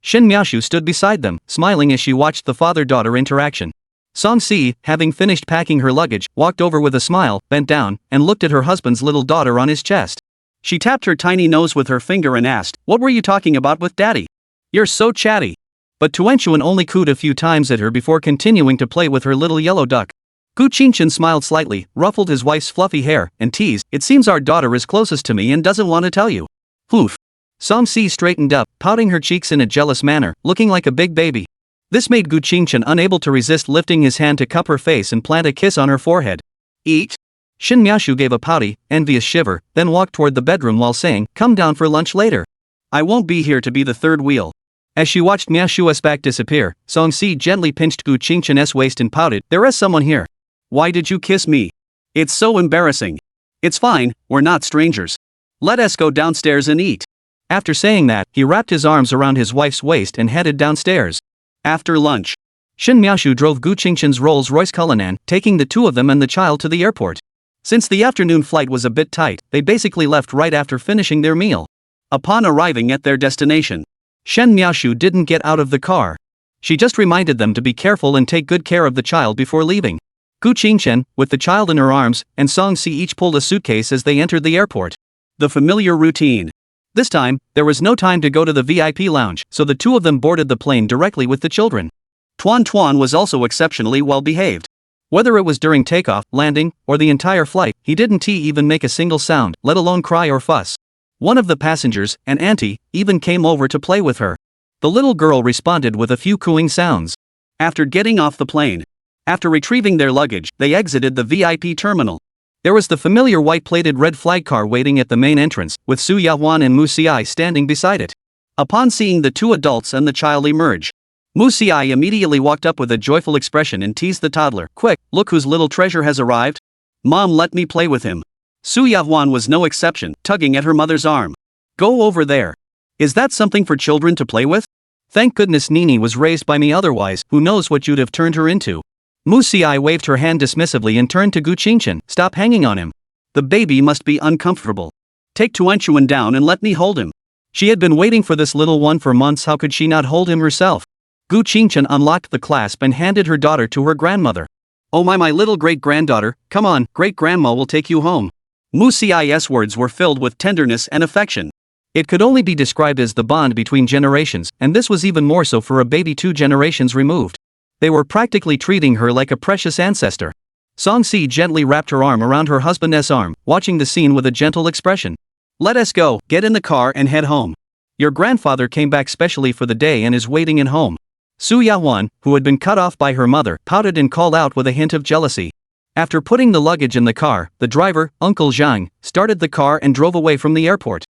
Shin Miaoshu stood beside them, smiling as she watched the father-daughter interaction. Song Si, having finished packing her luggage, walked over with a smile, bent down, and looked at her husband's little daughter on his chest. She tapped her tiny nose with her finger and asked, "What were you talking about with daddy? You're so chatty." But Tuanchuan only cooed a few times at her before continuing to play with her little yellow duck. Gu Qingchen smiled slightly, ruffled his wife's fluffy hair, and teased, "It seems our daughter is closest to me and doesn't want to tell you." Oof. Song Si straightened up, pouting her cheeks in a jealous manner, looking like a big baby. This made Gu Qingchen unable to resist lifting his hand to cup her face and plant a kiss on her forehead. "Eat?" Shin Miaoshu gave a pouty, envious shiver, then walked toward the bedroom while saying, "Come down for lunch later. I won't be here to be the third wheel." As she watched Miaoshu's back disappear, Song Si gently pinched Gu Qingchen's waist and pouted, "There is someone here. Why did you kiss me? It's so embarrassing." "It's fine, we're not strangers. Let us go downstairs and eat." After saying that, he wrapped his arms around his wife's waist and headed downstairs. After lunch, Shin Miaoshu drove Gu Qingchen's Rolls-Royce Cullinan, taking the two of them and the child to the airport. Since the afternoon flight was a bit tight, they basically left right after finishing their meal. Upon arriving at their destination, Shin Miaoshu didn't get out of the car. She just reminded them to be careful and take good care of the child before leaving. Gu Qingchen, with the child in her arms, and Song Si each pulled a suitcase as they entered the airport. The familiar routine. This time, there was no time to go to the VIP lounge, so the two of them boarded the plane directly with the children. Tuan Tuan was also exceptionally well behaved. Whether it was during takeoff, landing, or the entire flight, he didn't even make a single sound, let alone cry or fuss. One of the passengers, an auntie, even came over to play with her. The little girl responded with a few cooing sounds. After getting off the plane, after retrieving their luggage, they exited the VIP terminal. There was the familiar white-plated red flag car waiting at the main entrance, with Su Yahwan and Mu Xiai standing beside it. Upon seeing the two adults and the child emerge, Mu Xiai immediately walked up with a joyful expression and teased the toddler. "Quick, look whose little treasure has arrived. Mom, let me play with him." Su Yahwan was no exception, tugging at her mother's arm. "Go over there. Is that something for children to play with? Thank goodness Nini was raised by me, otherwise, who knows what you'd have turned her into." Mu Xiai waved her hand dismissively and turned to Gu Qingchen. "Stop hanging on him. The baby must be uncomfortable. Take Tuanchuan down and let me hold him." She had been waiting for this little one for months. How could she not hold him herself? Gu Qingchen unlocked the clasp and handed her daughter to her grandmother. "Oh my little great-granddaughter, come on, great-grandma will take you home." Mu Xiai's words were filled with tenderness and affection. It could only be described as the bond between generations, and this was even more so for a baby 2 generations removed. They were practically treating her like a precious ancestor. Song Si gently wrapped her arm around her husband's arm, watching the scene with a gentle expression. "Let us go, get in the car and head home. Your grandfather came back specially for the day and is waiting in home." Su Yahwan, who had been cut off by her mother, pouted and called out with a hint of jealousy. After putting the luggage in the car, the driver, Uncle Zhang, started the car and drove away from the airport.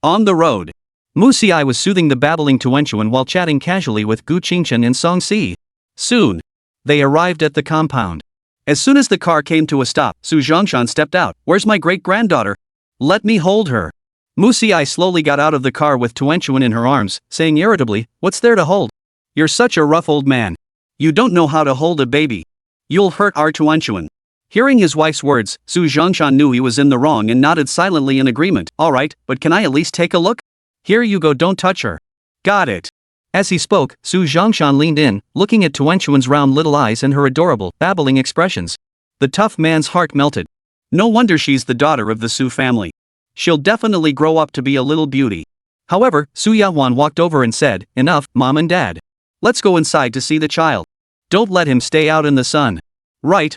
On the road, Mu Xiai was soothing the babbling Tuanchuan while chatting casually with Gu Qingchen and Song Si. Soon, they arrived at the compound. As soon as the car came to a stop, Su Zhongshan stepped out. "Where's my great-granddaughter? Let me hold her." Mu Xiai slowly got out of the car with Tuanchuan in her arms, saying irritably, "What's there to hold? You're such a rough old man. You don't know how to hold a baby. You'll hurt our Tuanchuan." Hearing his wife's words, Su Zhongshan knew he was in the wrong and nodded silently in agreement. "All right, but can I at least take a look?" "Here you go, don't touch her." "Got it." As he spoke, Su Zhongshan leaned in, looking at Tuanchuan's round little eyes and her adorable, babbling expressions. The tough man's heart melted. No wonder she's the daughter of the Su family. She'll definitely grow up to be a little beauty. However, Su Yahwan walked over and said, "Enough, Mom and Dad. Let's go inside to see the child. Don't let him stay out in the sun." Right.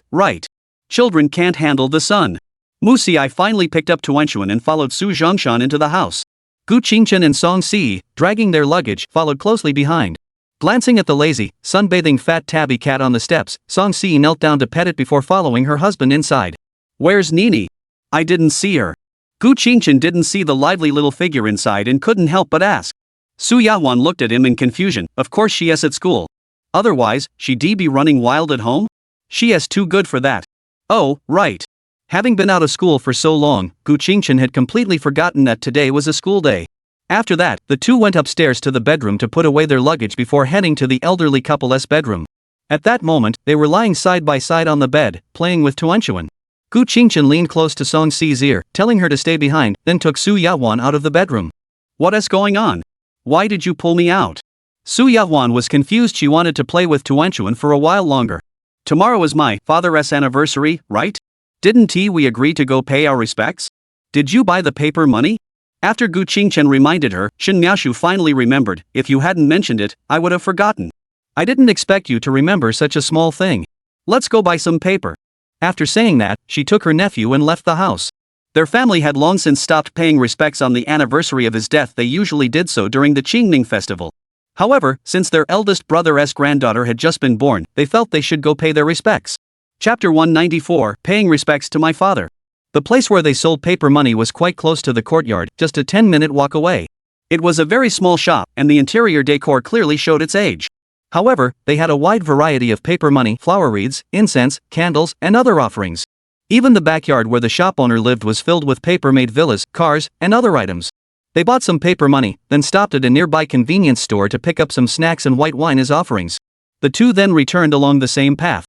Children can't handle the sun." Mu Xiai finally picked up Tuanchuan and followed Su Zhongshan into the house. Gu Qingchen and Song Si, dragging their luggage, followed closely behind. Glancing at the lazy, sunbathing fat tabby cat on the steps, Song Si knelt down to pet it before following her husband inside. "Where's Nini? I didn't see her." Gu Qingchen didn't see the lively little figure inside and couldn't help but ask. Su Yahwan looked at him in confusion. "Of course she is at school. Otherwise, she'd be running wild at home? She is too good for that." Oh, right. Having been out of school for so long, Gu Qingchen had completely forgotten that today was a school day. After that, the two went upstairs to the bedroom to put away their luggage before heading to the elderly couple's bedroom. At that moment, they were lying side by side on the bed, playing with Tuanchuan. Gu Qingchen leaned close to Song Si's ear, telling her to stay behind, then took Su Yahwan out of the bedroom. "What is going on? Why did you pull me out?" Su Yahwan was confused. She wanted to play with Tuanchuan for a while longer. "Tomorrow is my father's anniversary, right? Didn't we agree to go pay our respects? Did you buy the paper money?" After Gu Qingchen reminded her, Shin Miaoshu finally remembered. "If you hadn't mentioned it, I would have forgotten. I didn't expect you to remember such a small thing. Let's go buy some paper." After saying that, she took her nephew and left the house. Their family had long since stopped paying respects on the anniversary of his death. They usually did so during the Qingming festival. However, since their eldest brother's granddaughter had just been born, they felt they should go pay their respects. Chapter 194, Paying Respects to My Father. The place where they sold paper money was quite close to the courtyard, just a 10-minute walk away. It was a very small shop, and the interior decor clearly showed its age. However, they had a wide variety of paper money, flower wreaths, incense, candles, and other offerings. Even the backyard where the shop owner lived was filled with paper-made villas, cars, and other items. They bought some paper money, then stopped at a nearby convenience store to pick up some snacks and white wine as offerings. The two then returned along the same path.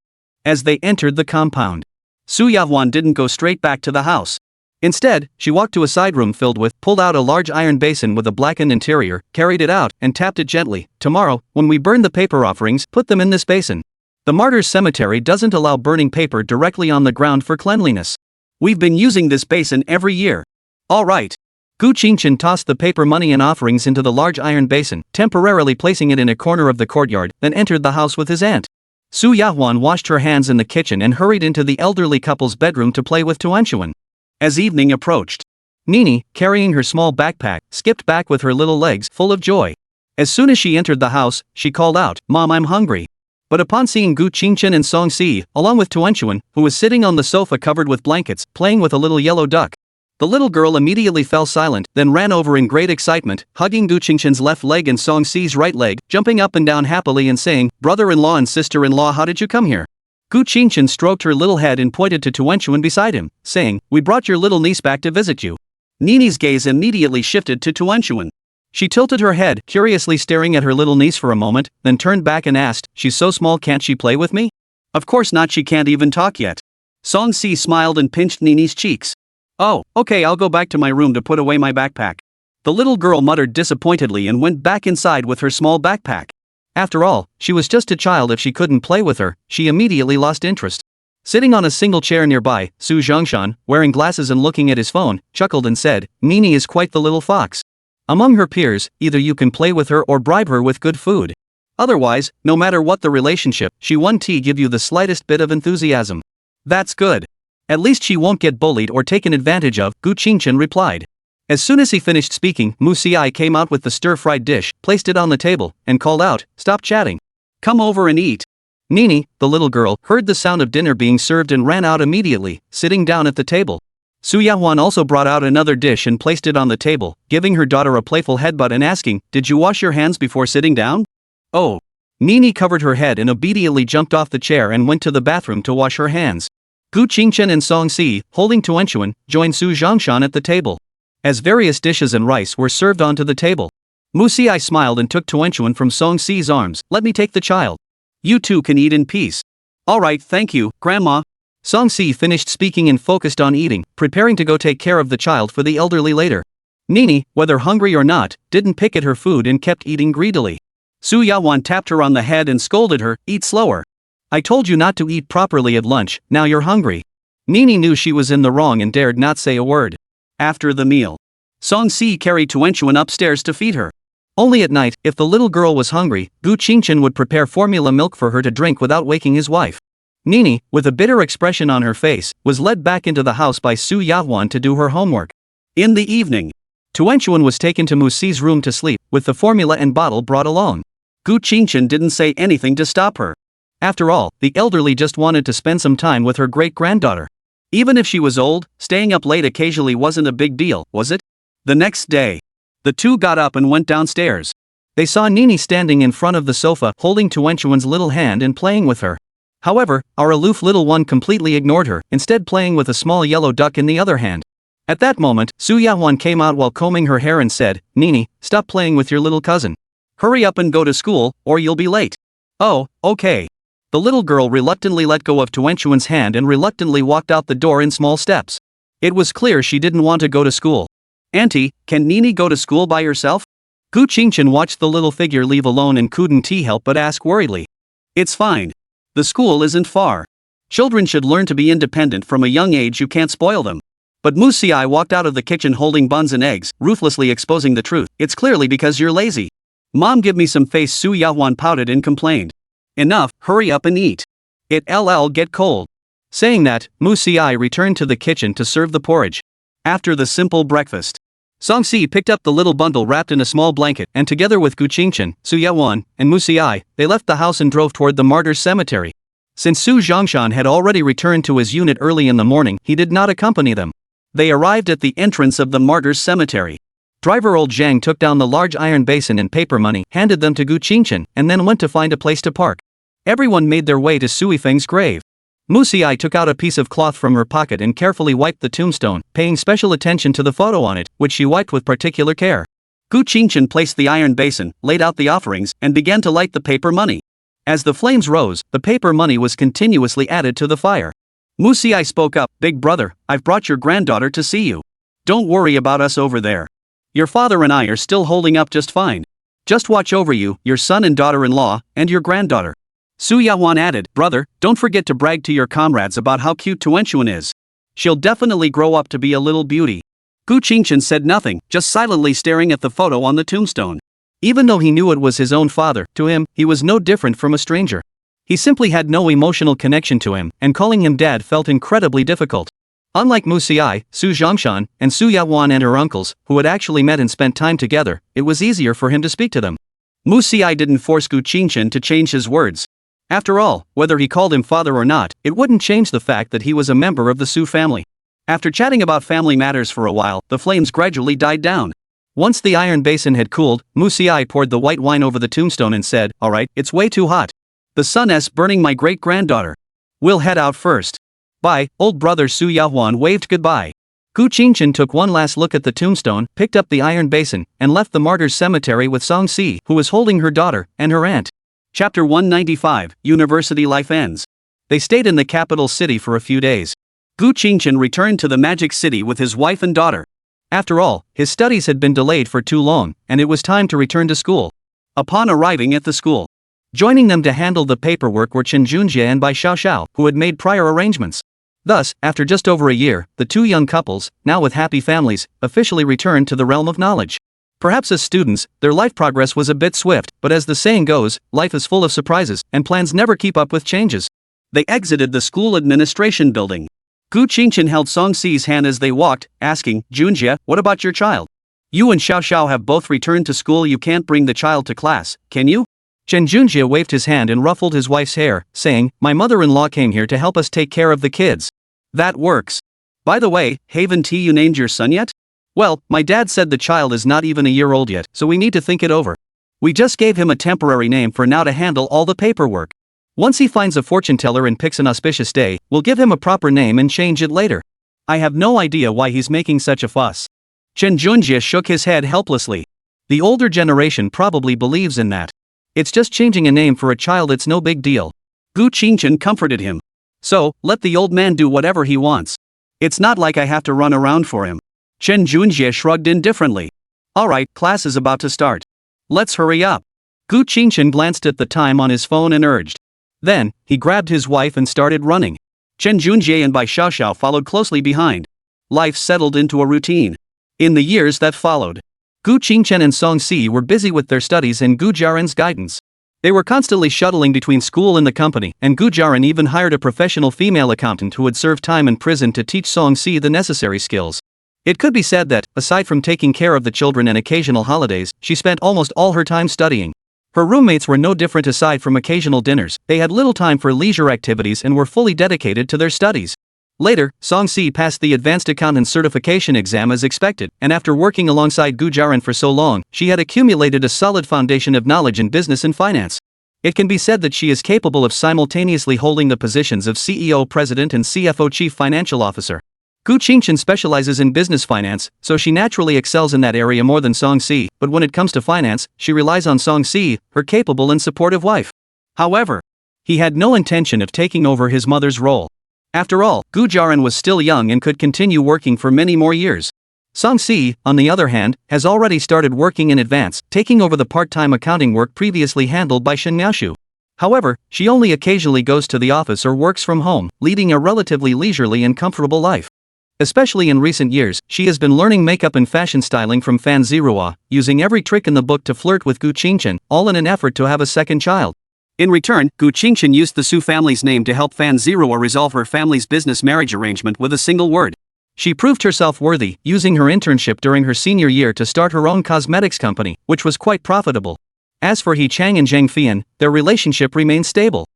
As they entered the compound, Su Yahwan didn't go straight back to the house. Instead, she walked to a side room filled with, pulled out a large iron basin with a blackened interior, carried it out, and tapped it gently. "Tomorrow, when we burn the paper offerings, put them in this basin. The martyrs' cemetery doesn't allow burning paper directly on the ground for cleanliness. We've been using this basin every year." "All right." Gu Qingchen tossed the paper money and offerings into the large iron basin, temporarily placing it in a corner of the courtyard, then entered the house with his aunt. Su Yahuan washed her hands in the kitchen and hurried into the elderly couple's bedroom to play with Tuanchuan. As evening approached, Nini, carrying her small backpack, skipped back with her little legs full of joy. As soon as she entered the house, she called out, "Mom, I'm hungry." But upon seeing Gu Qingchen and Song Si, along with Tuanchuan, who was sitting on the sofa covered with blankets, playing with a little yellow duck, the little girl immediately fell silent, then ran over in great excitement, hugging Gu Qingchen's left leg and Song Si's right leg, jumping up and down happily and saying, "Brother-in-law and sister-in-law, how did you come here?" Gu Qingchen stroked her little head and pointed to Tuanchuan beside him, saying, "We brought your little niece back to visit you." Nini's gaze immediately shifted to Tuanchuan. She tilted her head, curiously staring at her little niece for a moment, then turned back and asked, "She's so small, can't she play with me?" "Of course not, she can't even talk yet." Song Si smiled and pinched Nini's cheeks. "Oh, okay, I'll go back to my room to put away my backpack." The little girl muttered disappointedly and went back inside with her small backpack. After all, she was just a child. If she couldn't play with her, she immediately lost interest. Sitting on a single chair nearby, Su Zhongshan, wearing glasses and looking at his phone, chuckled and said, "Nini is quite the little fox. Among her peers, either you can play with her or bribe her with good food. Otherwise, no matter what the relationship, she won't give you the slightest bit of enthusiasm." "That's good. At least she won't get bullied or taken advantage of," Gu Qingchen replied. As soon as he finished speaking, Mu Xiai came out with the stir-fried dish, placed it on the table, and called out, "Stop chatting. Come over and eat." Nini, the little girl, heard the sound of dinner being served and ran out immediately, sitting down at the table. Su Yahuan also brought out another dish and placed it on the table, giving her daughter a playful headbutt and asking, "Did you wash your hands before sitting down?" "Oh." Nini covered her head and obediently jumped off the chair and went to the bathroom to wash her hands. Gu Qingchen and Song Si, holding Tuanchuan, joined Su Zhongshan at the table. As various dishes and rice were served onto the table, Mu Xiai smiled and took Tuanchuan from Song Si's arms. "Let me take the child. You two can eat in peace." "All right, thank you, Grandma." Song Si finished speaking and focused on eating, preparing to go take care of the child for the elderly later. Nini, whether hungry or not, didn't pick at her food and kept eating greedily. Su Yahuan tapped her on the head and scolded her, "Eat slower. I told you not to eat properly at lunch, now you're hungry." Nini knew she was in the wrong and dared not say a word. After the meal, Song Si carried Tuanchuan upstairs to feed her. Only at night, if the little girl was hungry, Gu Qingchen would prepare formula milk for her to drink without waking his wife. Nini, with a bitter expression on her face, was led back into the house by Su Yahuan to do her homework. In the evening, Tuanchuan was taken to Mu Xi's room to sleep, with the formula and bottle brought along. Gu Qingchen didn't say anything to stop her. After all, the elderly just wanted to spend some time with her great-granddaughter. Even if she was old, staying up late occasionally wasn't a big deal, was it? The next day, the two got up and went downstairs. They saw Nini standing in front of the sofa, holding Tuanchuan's little hand and playing with her. However, our aloof little one completely ignored her, instead playing with a small yellow duck in the other hand. At that moment, Su Yahuan came out while combing her hair and said, "Nini, stop playing with your little cousin. Hurry up and go to school, or you'll be late." "Oh, okay." The little girl reluctantly let go of Tuanchuan's hand and reluctantly walked out the door in small steps. It was clear she didn't want to go to school. "Auntie, can Nini go to school by herself?" Gu Qingchen watched the little figure leave alone and couldn't help but ask worriedly. "It's fine. The school isn't far. Children should learn to be independent from a young age, you can't spoil them." But Mu Xiai walked out of the kitchen holding buns and eggs, ruthlessly exposing the truth. "It's clearly because you're lazy." "Mom, give me some face," Su Yahuan pouted and complained. "Enough, hurry up and eat. It'll get cold." Saying that, Mu Xiai returned to the kitchen to serve the porridge. After the simple breakfast, Song Si picked up the little bundle wrapped in a small blanket and together with Gu Qingchen, Su Yahuan, and Mu Xiai, they left the house and drove toward the martyrs' cemetery. Since Su Zhongshan had already returned to his unit early in the morning, he did not accompany them. They arrived at the entrance of the martyrs' cemetery. Driver old Zhang took down the large iron basin and paper money, handed them to Gu Qingchen, and then went to find a place to park. Everyone made their way to Sui Feng's grave. Mu Xiai took out a piece of cloth from her pocket and carefully wiped the tombstone, paying special attention to the photo on it, which she wiped with particular care. Gu Qingchen placed the iron basin, laid out the offerings, and began to light the paper money. As the flames rose, the paper money was continuously added to the fire. Mu Xiai spoke up, "Big brother, I've brought your granddaughter to see you. Don't worry about us over there. Your father and I are still holding up just fine. Just watch over you, your son and daughter-in-law, and your granddaughter." Su Yahuan added, "Brother, don't forget to brag to your comrades about how cute Tuanchuan is. She'll definitely grow up to be a little beauty." Gu Qingchen said nothing, just silently staring at the photo on the tombstone. Even though he knew it was his own father, to him, he was no different from a stranger. He simply had no emotional connection to him, and calling him dad felt incredibly difficult. Unlike Mu Xiai, Su Zhongshan, and Su Yawan and her uncles, who had actually met and spent time together, it was easier for him to speak to them. Mu Xiai didn't force Gu Qingchen to change his words. After all, whether he called him father or not, it wouldn't change the fact that he was a member of the Su family. After chatting about family matters for a while, the flames gradually died down. Once the iron basin had cooled, Mu Xiai poured the white wine over the tombstone and said, "Alright, it's way too hot. The sun's burning my great-granddaughter. We'll head out first. Bye." Old brother Su Yahuan waved goodbye. Gu Qingchen took one last look at the tombstone, picked up the iron basin, and left the martyrs' cemetery with Song Si, who was holding her daughter and her aunt. Chapter 195, University Life Ends. They stayed in the capital city for a few days. Gu Qingchen returned to the Magic City with his wife and daughter. After all, his studies had been delayed for too long, and it was time to return to school. Upon arriving at the school, joining them to handle the paperwork were Chen Junjie and Bai Xiaoxiao, who had made prior arrangements. Thus, after just over a year, the two young couples, now with happy families, officially returned to the realm of knowledge. Perhaps as students, their life progress was a bit swift, but as the saying goes, life is full of surprises, and plans never keep up with changes. They exited the school administration building. Gu Qingchen held Song Si's hand as they walked, asking, "Junjie, what about your child? You and Xiao Xiao have both returned to school. You can't bring the child to class, can you?" Chen Junjie waved his hand and ruffled his wife's hair, saying, "My mother-in-law came here to help us take care of the kids." "That works. By the way, haven't you named your son yet?" "Well, my dad said the child is not even a year old yet, so we need to think it over. We just gave him a temporary name for now to handle all the paperwork. Once he finds a fortune teller and picks an auspicious day, we'll give him a proper name and change it later. I have no idea why he's making such a fuss." Chen Junjie shook his head helplessly. The older generation probably believes in that. It's just changing a name for a child, it's no big deal. Gu Qingchen comforted him. "So, let the old man do whatever he wants. It's not like I have to run around for him." Chen Junjie shrugged indifferently. "Alright, class is about to start. Let's hurry up." Gu Qingchen glanced at the time on his phone and urged. Then, he grabbed his wife and started running. Chen Junjie and Bai Xiaoxiao followed closely behind. Life settled into a routine. In the years that followed, Gu Qingchen and Song Si were busy with their studies and Gu Jiaren's guidance. They were constantly shuttling between school and the company, and Gu Jiaren even hired a professional female accountant who would serve time in prison to teach Song Si the necessary skills. It could be said that, aside from taking care of the children and occasional holidays, she spent almost all her time studying. Her roommates were no different. Aside from occasional dinners, they had little time for leisure activities and were fully dedicated to their studies. Later, Song Si passed the Advanced Accountant Certification exam as expected, and after working alongside Gu Jiaren for so long, she had accumulated a solid foundation of knowledge in business and finance. It can be said that she is capable of simultaneously holding the positions of CEO, President, and CFO, Chief Financial Officer. Gu Qingchen specializes in business finance, so she naturally excels in that area more than Song Si, but when it comes to finance, she relies on Song Si, her capable and supportive wife. However, he had no intention of taking over his mother's role. After all, Gu Jiaren was still young and could continue working for many more years. Song Si, on the other hand, has already started working in advance, taking over the part-time accounting work previously handled by Shen Miaoshu. However, she only occasionally goes to the office or works from home, leading a relatively leisurely and comfortable life. Especially in recent years, she has been learning makeup and fashion styling from Fan Zirua, using every trick in the book to flirt with Gu Qingchen, all in an effort to have a second child. In return, Gu Qingchen used the Su family's name to help Fan Zirua resolve her family's business marriage arrangement with a single word. She proved herself worthy, using her internship during her senior year to start her own cosmetics company, which was quite profitable. As for He Chang and Zhang Fian, their relationship remained stable.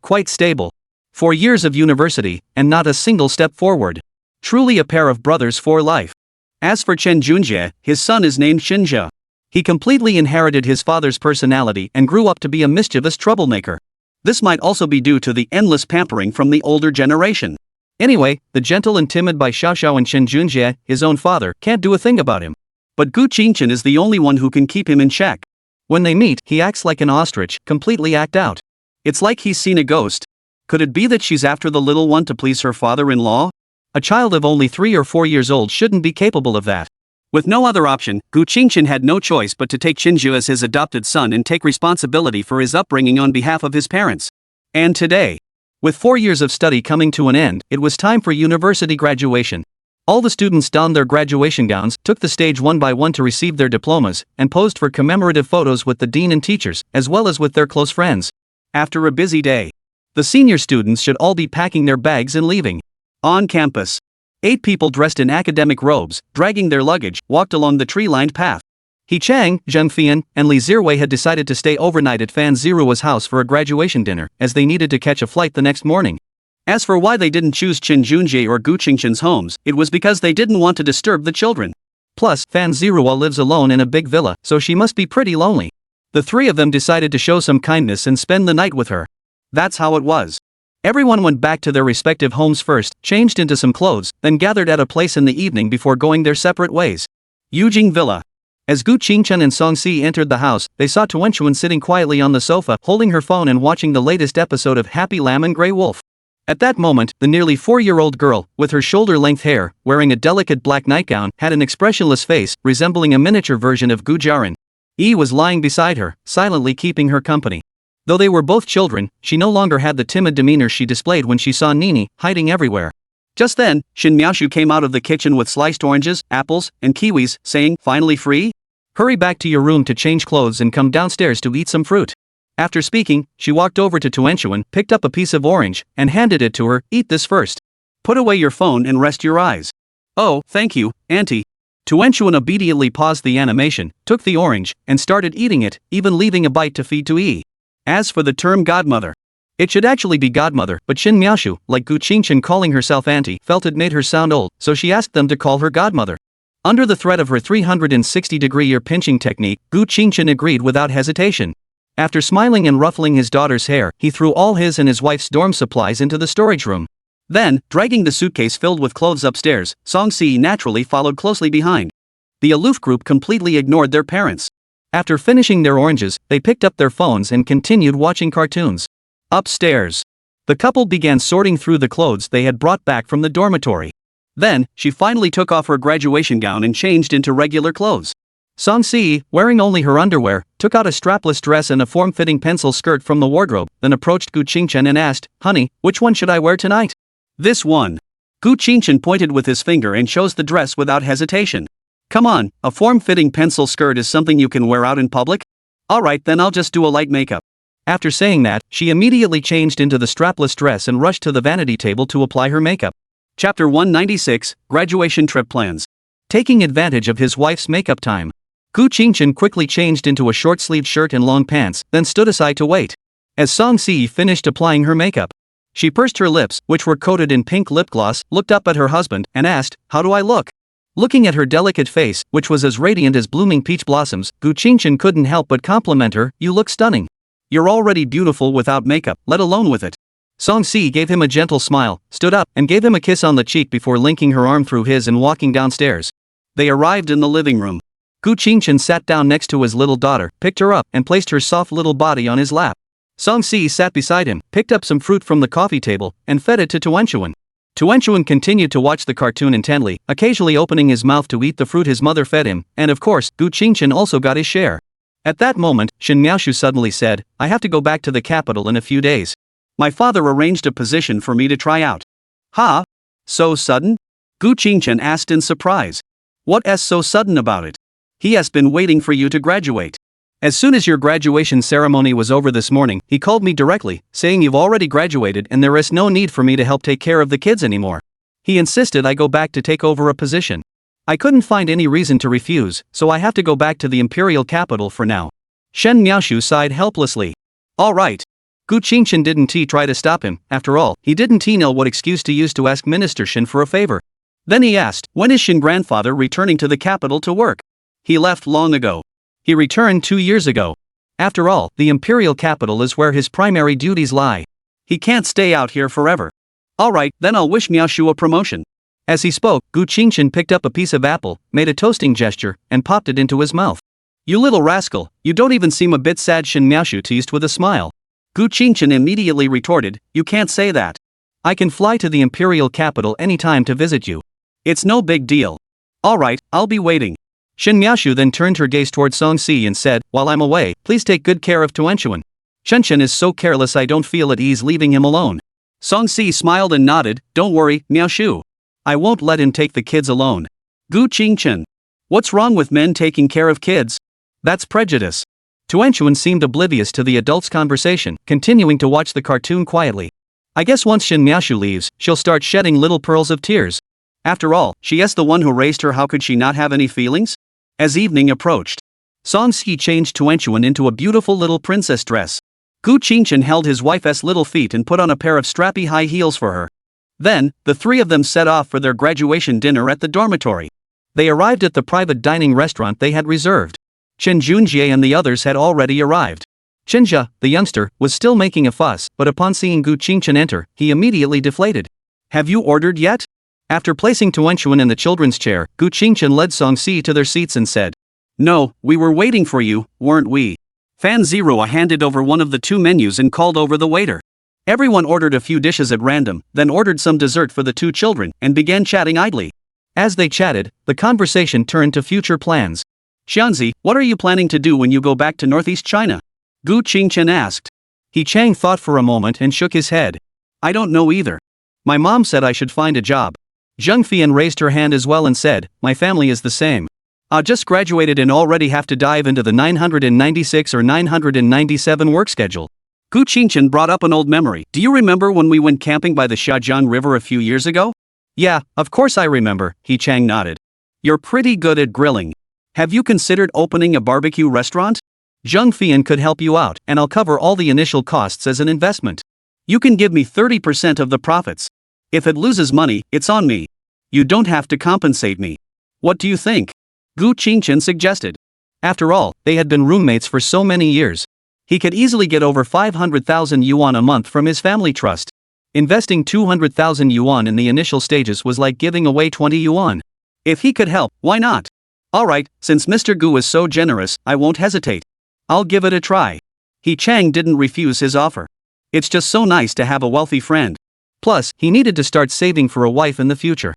Quite stable. 4 years of university, and not a single step forward. Truly a pair of brothers for life. As for Chen Junjie, his son is named Xinjie. He completely inherited his father's personality and grew up to be a mischievous troublemaker. This might also be due to the endless pampering from the older generation. Anyway, the gentle and timid Bai Xiaoxiao and Chen Junjie, his own father, can't do a thing about him. But Gu Qingchen is the only one who can keep him in check. When they meet, he acts like an ostrich, completely act out. It's like he's seen a ghost. Could it be that she's after the little one to please her father-in-law? A child of only 3 or 4 years old shouldn't be capable of that. With no other option, Gu Qingchen had no choice but to take Xinjie as his adopted son and take responsibility for his upbringing on behalf of his parents. And today, with 4 years of study coming to an end, it was time for university graduation. All the students donned their graduation gowns, took the stage one by one to receive their diplomas, and posed for commemorative photos with the dean and teachers, as well as with their close friends. After a busy day, the senior students should all be packing their bags and leaving. On campus, 8 people dressed in academic robes, dragging their luggage, walked along the tree-lined path. He Chang, Zheng Fian, and Li Zirwei had decided to stay overnight at Fan Zirua's house for a graduation dinner, as they needed to catch a flight the next morning. As for why they didn't choose Qin Junjie or Gu Qingshan's homes, it was because they didn't want to disturb the children. Plus, Fan Zirua lives alone in a big villa, so she must be pretty lonely. The 3 of them decided to show some kindness and spend the night with her. That's how it was. Everyone went back to their respective homes first, changed into some clothes, then gathered at a place in the evening before going their separate ways. Yujing Villa. As Gu Qingshan and Song Si entered the house, they saw Tuanchuan sitting quietly on the sofa, holding her phone and watching the latest episode of Happy Lamb and Grey Wolf. At that moment, the nearly 4-year-old girl, with her shoulder-length hair, wearing a delicate black nightgown, had an expressionless face, resembling a miniature version of Gu Jiaran. Yi was lying beside her, silently keeping her company. Though they were both children, she no longer had the timid demeanor she displayed when she saw Nini, hiding everywhere. Just then, Shin Miaoshu came out of the kitchen with sliced oranges, apples, and kiwis, saying, "Finally free? Hurry back to your room to change clothes and come downstairs to eat some fruit." After speaking, she walked over to Tuanchuan, picked up a piece of orange, and handed it to her. "Eat this first. Put away your phone and rest your eyes." "Oh, thank you, Auntie." Tuanchuan obediently paused the animation, took the orange, and started eating it, even leaving a bite to feed to Yi. As for the term godmother, it should actually be godmother, but Shin Miaoshu, like Gu Qingshan calling herself auntie, felt it made her sound old, so she asked them to call her godmother. Under the threat of her 360-degree ear pinching technique, Gu Qingshan agreed without hesitation. After smiling and ruffling his daughter's hair, he threw all his and his wife's dorm supplies into the storage room. Then, dragging the suitcase filled with clothes upstairs, Song Si naturally followed closely behind. The aloof group completely ignored their parents. After finishing their oranges, they picked up their phones and continued watching cartoons. Upstairs, the couple began sorting through the clothes they had brought back from the dormitory. Then, she finally took off her graduation gown and changed into regular clothes. Song Si, wearing only her underwear, took out a strapless dress and a form-fitting pencil skirt from the wardrobe, then approached Gu Qingshan and asked, "Honey, which one should I wear tonight?" "This one." Gu Qingshan pointed with his finger and chose the dress without hesitation. "Come on, a form-fitting pencil skirt is something you can wear out in public? Alright, then I'll just do a light makeup." After saying that, she immediately changed into the strapless dress and rushed to the vanity table to apply her makeup. Chapter 196, Graduation Trip Plans. Taking advantage of his wife's makeup time, Gu Qingshan quickly changed into a short-sleeved shirt and long pants, then stood aside to wait. As Song Si finished applying her makeup, she pursed her lips, which were coated in pink lip gloss, looked up at her husband, and asked, "How do I look?" Looking at her delicate face, which was as radiant as blooming peach blossoms, Gu Qingshan couldn't help but compliment her, "You look stunning. You're already beautiful without makeup, let alone with it." Song Si gave him a gentle smile, stood up, and gave him a kiss on the cheek before linking her arm through his and walking downstairs. They arrived in the living room. Gu Qingshan sat down next to his little daughter, picked her up, and placed her soft little body on his lap. Song Si sat beside him, picked up some fruit from the coffee table, and fed it to Tuanchuan. Tuanchuan continued to watch the cartoon intently, occasionally opening his mouth to eat the fruit his mother fed him, and of course, Gu Qingshan also got his share. At that moment, Shin Miaoshu suddenly said, "I have to go back to the capital in a few days. My father arranged a position for me to try out." "Huh? So sudden?" Gu Qingshan asked in surprise. "What's so sudden about it? He has been waiting for you to graduate. As soon as your graduation ceremony was over this morning, he called me directly, saying you've already graduated and there is no need for me to help take care of the kids anymore. He insisted I go back to take over a position. I couldn't find any reason to refuse, so I have to go back to the imperial capital for now." Shen Miaoshu sighed helplessly. "All right." Gu Qingshan didn't try to stop him. After all, he didn't know what excuse to use to ask Minister Shin for a favor. Then he asked, "When is Shin grandfather returning to the capital to work?" "He left long ago. He returned 2 years ago. After all, the imperial capital is where his primary duties lie. He can't stay out here forever." "Alright, then I'll wish Miaoshu a promotion." As he spoke, Gu Qingshan picked up a piece of apple, made a toasting gesture, and popped it into his mouth. "You little rascal, you don't even seem a bit sad," Shin Miaoshu teased with a smile. Gu Qingshan immediately retorted, "You can't say that. I can fly to the imperial capital anytime to visit you. It's no big deal." "Alright, I'll be waiting." Shin Miaoshu then turned her gaze toward Song Si and said, "While I'm away, please take good care of Tuanchuan. Chen is so careless I don't feel at ease leaving him alone." Song Si smiled and nodded, "Don't worry, Miaoshu. I won't let him take the kids alone. Gu Qingchen. What's wrong with men taking care of kids? That's prejudice. Tuanchuan seemed oblivious to the adults' conversation, continuing to watch the cartoon quietly. I guess once Shin Miaoshu leaves, she'll start shedding little pearls of tears. After all, she is the one who raised her, how could she not have any feelings? As evening approached, Song Si changed Tuanchuan into a beautiful little princess dress. Gu Qingchen held his wife's little feet and put on a pair of strappy high heels for her. Then, the three of them set off for their graduation dinner at the dormitory. They arrived at the private dining restaurant they had reserved. Chen Junjie and the others had already arrived. Chenjia, the youngster, was still making a fuss, but upon seeing Gu Qingchen enter, he immediately deflated. Have you ordered yet? After placing Tuanchuan in the children's chair, Gu Qingchen led Song Si to their seats and said, No, we were waiting for you, weren't we? Fan Zerua handed over one of the two menus and called over the waiter. Everyone ordered a few dishes at random, then ordered some dessert for the two children, and began chatting idly. As they chatted, the conversation turned to future plans. Xianzi, what are you planning to do when you go back to Northeast China? Gu Qingchen asked. He Chang thought for a moment and shook his head. I don't know either. My mom said I should find a job. Zheng Fian raised her hand as well and said, my family is the same. I just graduated and already have to dive into the 996 or 997 work schedule. Gu Qingchen brought up an old memory. Do you remember when we went camping by the Xiajiang River a few years ago? Yeah, of course I remember, He Chang nodded. You're pretty good at grilling. Have you considered opening a barbecue restaurant? Zheng Fian could help you out, and I'll cover all the initial costs as an investment. You can give me 30% of the profits. If it loses money, it's on me. You don't have to compensate me. What do you think? Gu Qingchen suggested. After all, they had been roommates for so many years. He could easily get over 500,000 yuan a month from his family trust. Investing 200,000 yuan in the initial stages was like giving away 20 yuan. If he could help, why not? Alright, since Mr. Gu is so generous, I won't hesitate. I'll give it a try. He Chang didn't refuse his offer. It's just so nice to have a wealthy friend. Plus, he needed to start saving for a wife in the future.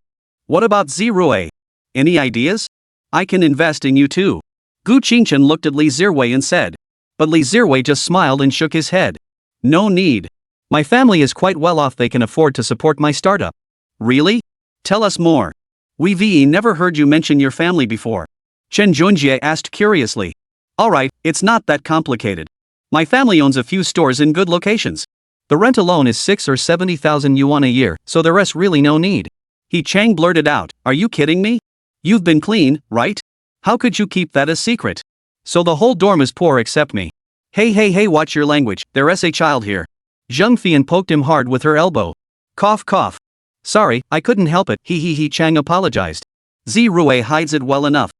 What about Zirui? Any ideas? I can invest in you too. Gu Qingchen looked at Li Zirui and said. But Li Zirui just smiled and shook his head. No need. My family is quite well off, they can afford to support my startup. Really? Tell us more. We never heard you mention your family before. Chen Junjie asked curiously. Alright, it's not that complicated. My family owns a few stores in good locations. The rent alone is 6 or 70,000 yuan a year, so the rest really no need. He Chang blurted out, are you kidding me? You've been clean, right? How could you keep that a secret? So the whole dorm is poor except me. Hey, watch your language, there's a child here. Zheng Fian poked him hard with her elbow. Cough cough. Sorry, I couldn't help it, He Chang apologized. Zirui hides it well enough.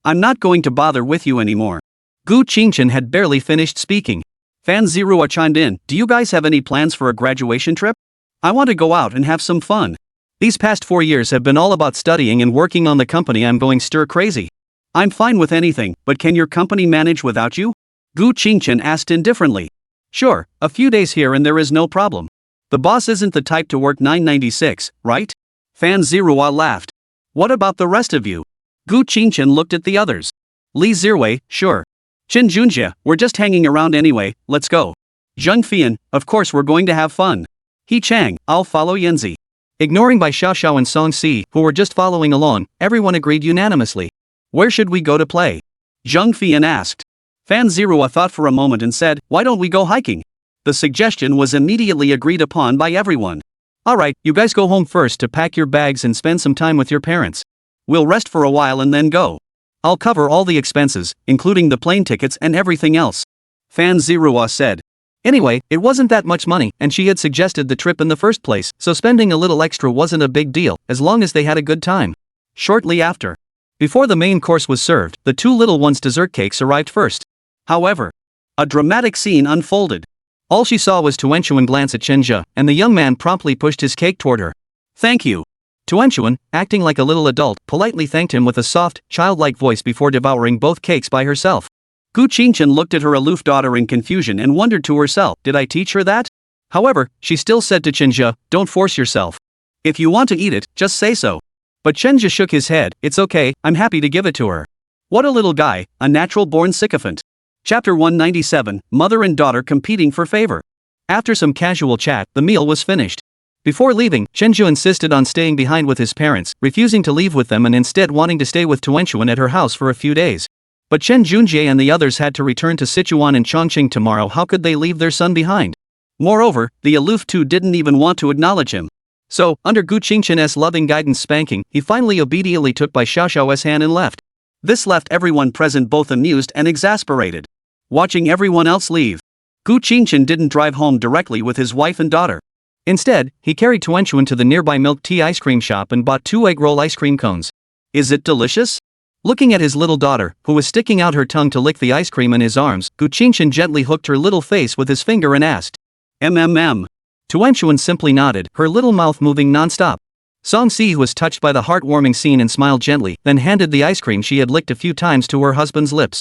I'm not going to bother with you anymore. Gu Qingchen had barely finished speaking. Fan Zirua chimed in, do you guys have any plans for a graduation trip? I want to go out and have some fun. These past 4 years have been all about studying and working on the company. I'm going stir crazy. I'm fine with anything, but can your company manage without you? Gu Qingchen asked indifferently. Sure, a few days here and there is no problem. The boss isn't the type to work 996, right? Fan Zirua laughed. What about the rest of you? Gu Qingchen looked at the others. Li Zirui, sure. Chen Junjie, we're just hanging around anyway, let's go. Zheng Fian, of course we're going to have fun. He Chang, I'll follow Yanzi. Ignoring by Xiao and Song Si, who were just following along, everyone agreed unanimously. Where should we go to play? Zheng Fian asked. Fan Zirua thought for a moment and said, why don't we go hiking? The suggestion was immediately agreed upon by everyone. Alright, you guys go home first to pack your bags and spend some time with your parents. We'll rest for a while and then go. I'll cover all the expenses, including the plane tickets and everything else. Fan Zirua said. Anyway, it wasn't that much money, and she had suggested the trip in the first place, so spending a little extra wasn't a big deal, as long as they had a good time. Shortly after, before the main course was served, the two little ones' dessert cakes arrived first. However, a dramatic scene unfolded. All she saw was Tuanchuan glance at Chenjia, and the young man promptly pushed his cake toward her. Thank you. Tuanchuan, acting like a little adult, politely thanked him with a soft, childlike voice before devouring both cakes by herself. Gu Qingchen looked at her aloof daughter in confusion and wondered to herself, did I teach her that? However, she still said to Chenjia, don't force yourself. If you want to eat it, just say so. But Chenjia shook his head, it's okay, I'm happy to give it to her. What a little guy, a natural-born sycophant. Chapter 197, Mother and Daughter Competing for Favor. After some casual chat, the meal was finished. Before leaving, Chenju insisted on staying behind with his parents, refusing to leave with them and instead wanting to stay with Tuenchuan at her house for a few days. But Chen Junjie and the others had to return to Sichuan and Chongqing tomorrow. How could they leave their son behind? Moreover, the aloof two didn't even want to acknowledge him. So, under Gu Qingchen's loving guidance spanking, he finally obediently took by Xiao Xiao's hand and left. This left everyone present both amused and exasperated. Watching everyone else leave, Gu Qingchen didn't drive home directly with his wife and daughter. Instead, he carried Tuenchuan to the nearby milk tea ice cream shop and bought 2 egg roll ice cream cones. Is it delicious? Looking at his little daughter, who was sticking out her tongue to lick the ice cream in his arms, Gu Qingchen gently hooked her little face with his finger and asked, "MMM." Tuenchuan simply nodded, her little mouth moving non-stop. Song Si was touched by the heartwarming scene and smiled gently, then handed the ice cream she had licked a few times to her husband's lips.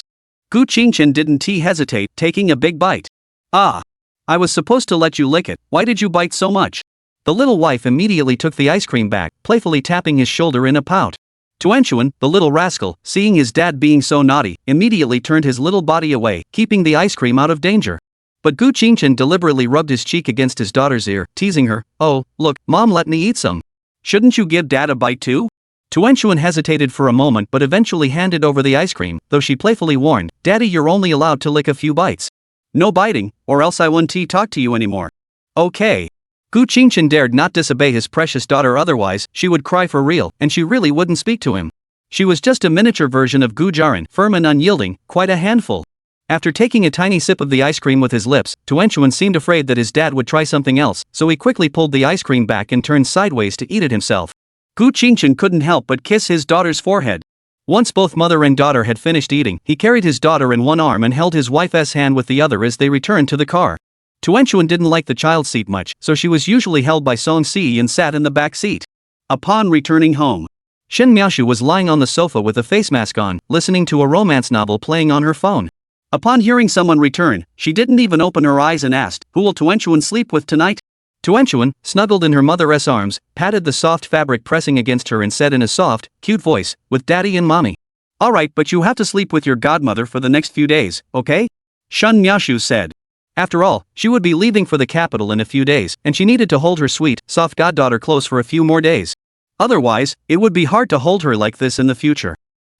Gu Qingchen didn't hesitate, taking a big bite. "Ah. I was supposed to let you lick it, why did you bite so much?" The little wife immediately took the ice cream back, playfully tapping his shoulder in a pout. Tuenchuan, the little rascal, seeing his dad being so naughty, immediately turned his little body away, keeping the ice cream out of danger. But Gu Qingchen deliberately rubbed his cheek against his daughter's ear, teasing her, "Oh, look, Mom let me eat some. Shouldn't you give Dad a bite too?" Tuenchuan hesitated for a moment but eventually handed over the ice cream, though she playfully warned, "Daddy, you're only allowed to lick a few bites. No biting, or else I won't talk to you anymore." "Okay." Gu Qingchen dared not disobey his precious daughter, otherwise she would cry for real, and she really wouldn't speak to him. She was just a miniature version of Gu Jiaran, firm and unyielding, quite a handful. After taking a tiny sip of the ice cream with his lips, Tuenchuan seemed afraid that his dad would try something else, so he quickly pulled the ice cream back and turned sideways to eat it himself. Gu Qingchen couldn't help but kiss his daughter's forehead. Once both mother and daughter had finished eating, he carried his daughter in one arm and held his wife's hand with the other as they returned to the car. Tuenchuan didn't like the child's seat much, so she was usually held by Song Si and sat in the back seat. Upon returning home, Shen Miaoshu was lying on the sofa with a face mask on, listening to a romance novel playing on her phone. Upon hearing someone return, she didn't even open her eyes and asked, "Who will Tuenchuan sleep with tonight?" Tuenchuan, snuggled in her mother's arms, patted the soft fabric pressing against her and said in a soft, cute voice, "With Daddy and Mommy." "Alright, but you have to sleep with your godmother for the next few days, okay?" Shen Miaoshu said. After all, she would be leaving for the capital in a few days, and she needed to hold her sweet, soft goddaughter close for a few more days. Otherwise, it would be hard to hold her like this in the future.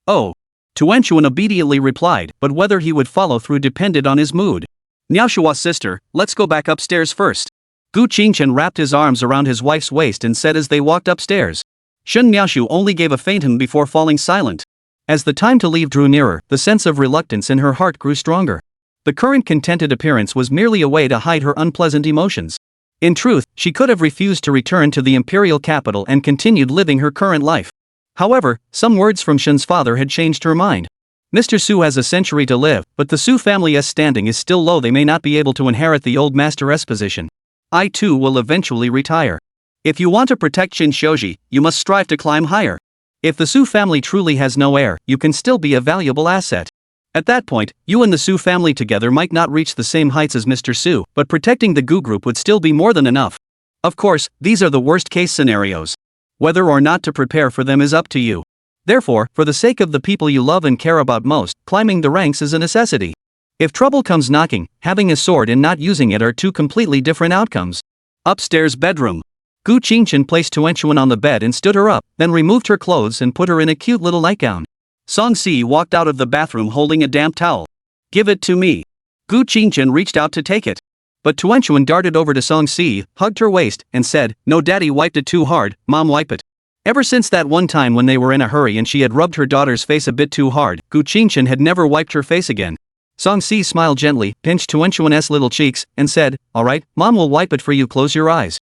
"Oh." Tuenchuan obediently replied, but whether he would follow through depended on his mood. "Miaoshua's sister, let's go back upstairs first." Gu Qingchen wrapped his arms around his wife's waist and said as they walked upstairs. Shen Miaoshu only gave a faint hum before falling silent. As the time to leave drew nearer, the sense of reluctance in her heart grew stronger. The current contented appearance was merely a way to hide her unpleasant emotions. In truth, she could have refused to return to the imperial capital and continued living her current life. However, some words from Shen's father had changed her mind. Mr. Su has a century to live, but the Su family's standing is still low. They may not be able to inherit the old master's position. I too will eventually retire. If you want to protect Qin Shoji, you must strive to climb higher. If the Su family truly has no heir, you can still be a valuable asset. At that point, you and the Su family together might not reach the same heights as Mr. Su, but protecting the Gu group would still be more than enough. Of course, these are the worst-case scenarios. Whether or not to prepare for them is up to you. Therefore, for the sake of the people you love and care about most, climbing the ranks is a necessity. If trouble comes knocking, having a sword and not using it are two completely different outcomes. Upstairs bedroom. Gu Qingchen placed Tuenchuan on the bed and stood her up, then removed her clothes and put her in a cute little nightgown. Song Si walked out of the bathroom holding a damp towel. "Give it to me." Gu Qingchen reached out to take it. But Tuenchuan darted over to Song Si, hugged her waist, and said, "No, Daddy wiped it too hard, Mom wipe it." Ever since that one time when they were in a hurry and she had rubbed her daughter's face a bit too hard, Gu Qingchen had never wiped her face again. Song Si smiled gently, pinched Tuenchuan's little cheeks, and said, "Alright, Mom will wipe it for you, close your eyes."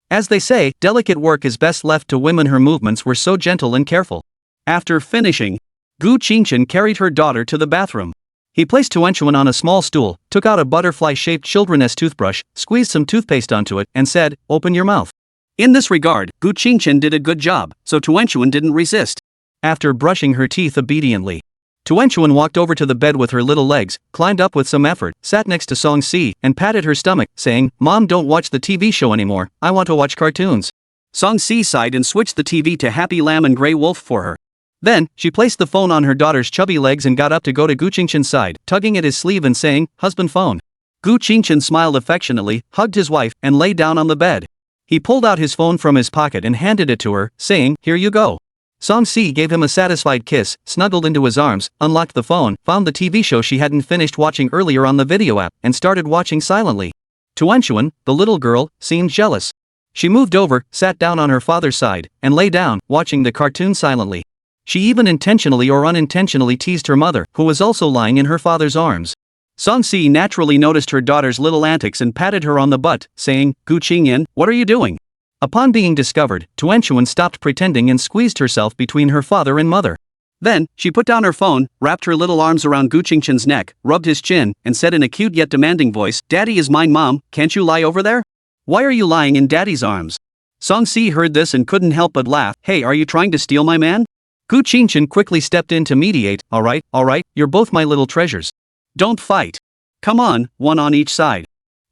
As they say, delicate work is best left to women. Her movements were so gentle and careful. After finishing, Gu Qingchen carried her daughter to the bathroom. He placed Tuenchuan on a small stool, took out a butterfly-shaped children's toothbrush, squeezed some toothpaste onto it, and said, "Open your mouth." In this regard, Gu Qingchen did a good job, so Tuenchuan didn't resist. After brushing her teeth obediently, Tuenchuan walked over to the bed with her little legs, climbed up with some effort, sat next to Song Si, and patted her stomach, saying, "Mom, don't watch the TV show anymore, I want to watch cartoons." Song Si sighed and switched the TV to Happy Lamb and Grey Wolf for her. Then, she placed the phone on her daughter's chubby legs and got up to go to Gu Qingchen's side, tugging at his sleeve and saying, "Husband phone." Gu Qingchen smiled affectionately, hugged his wife, and lay down on the bed. He pulled out his phone from his pocket and handed it to her, saying, "Here you go." Song-si gave him a satisfied kiss, snuggled into his arms, unlocked the phone, found the TV show she hadn't finished watching earlier on the video app, and started watching silently. Tuenchuan, the little girl, seemed jealous. She moved over, sat down on her father's side, and lay down, watching the cartoon silently. She even intentionally or unintentionally teased her mother, who was also lying in her father's arms. Song-si naturally noticed her daughter's little antics and patted her on the butt, saying, "Gu Qingyan, what are you doing?" Upon being discovered, Tuenchuan stopped pretending and squeezed herself between her father and mother. Then, she put down her phone, wrapped her little arms around Gu Qingchen's neck, rubbed his chin, and said in a cute yet demanding voice, "Daddy is mine, Mom, can't you lie over there? Why are you lying in Daddy's arms?" Song-si heard this and couldn't help but laugh. "Hey, are you trying to steal my man?" Gu Qingchen quickly stepped in to mediate. Alright, you're both my little treasures. Don't fight. Come on, one on each side."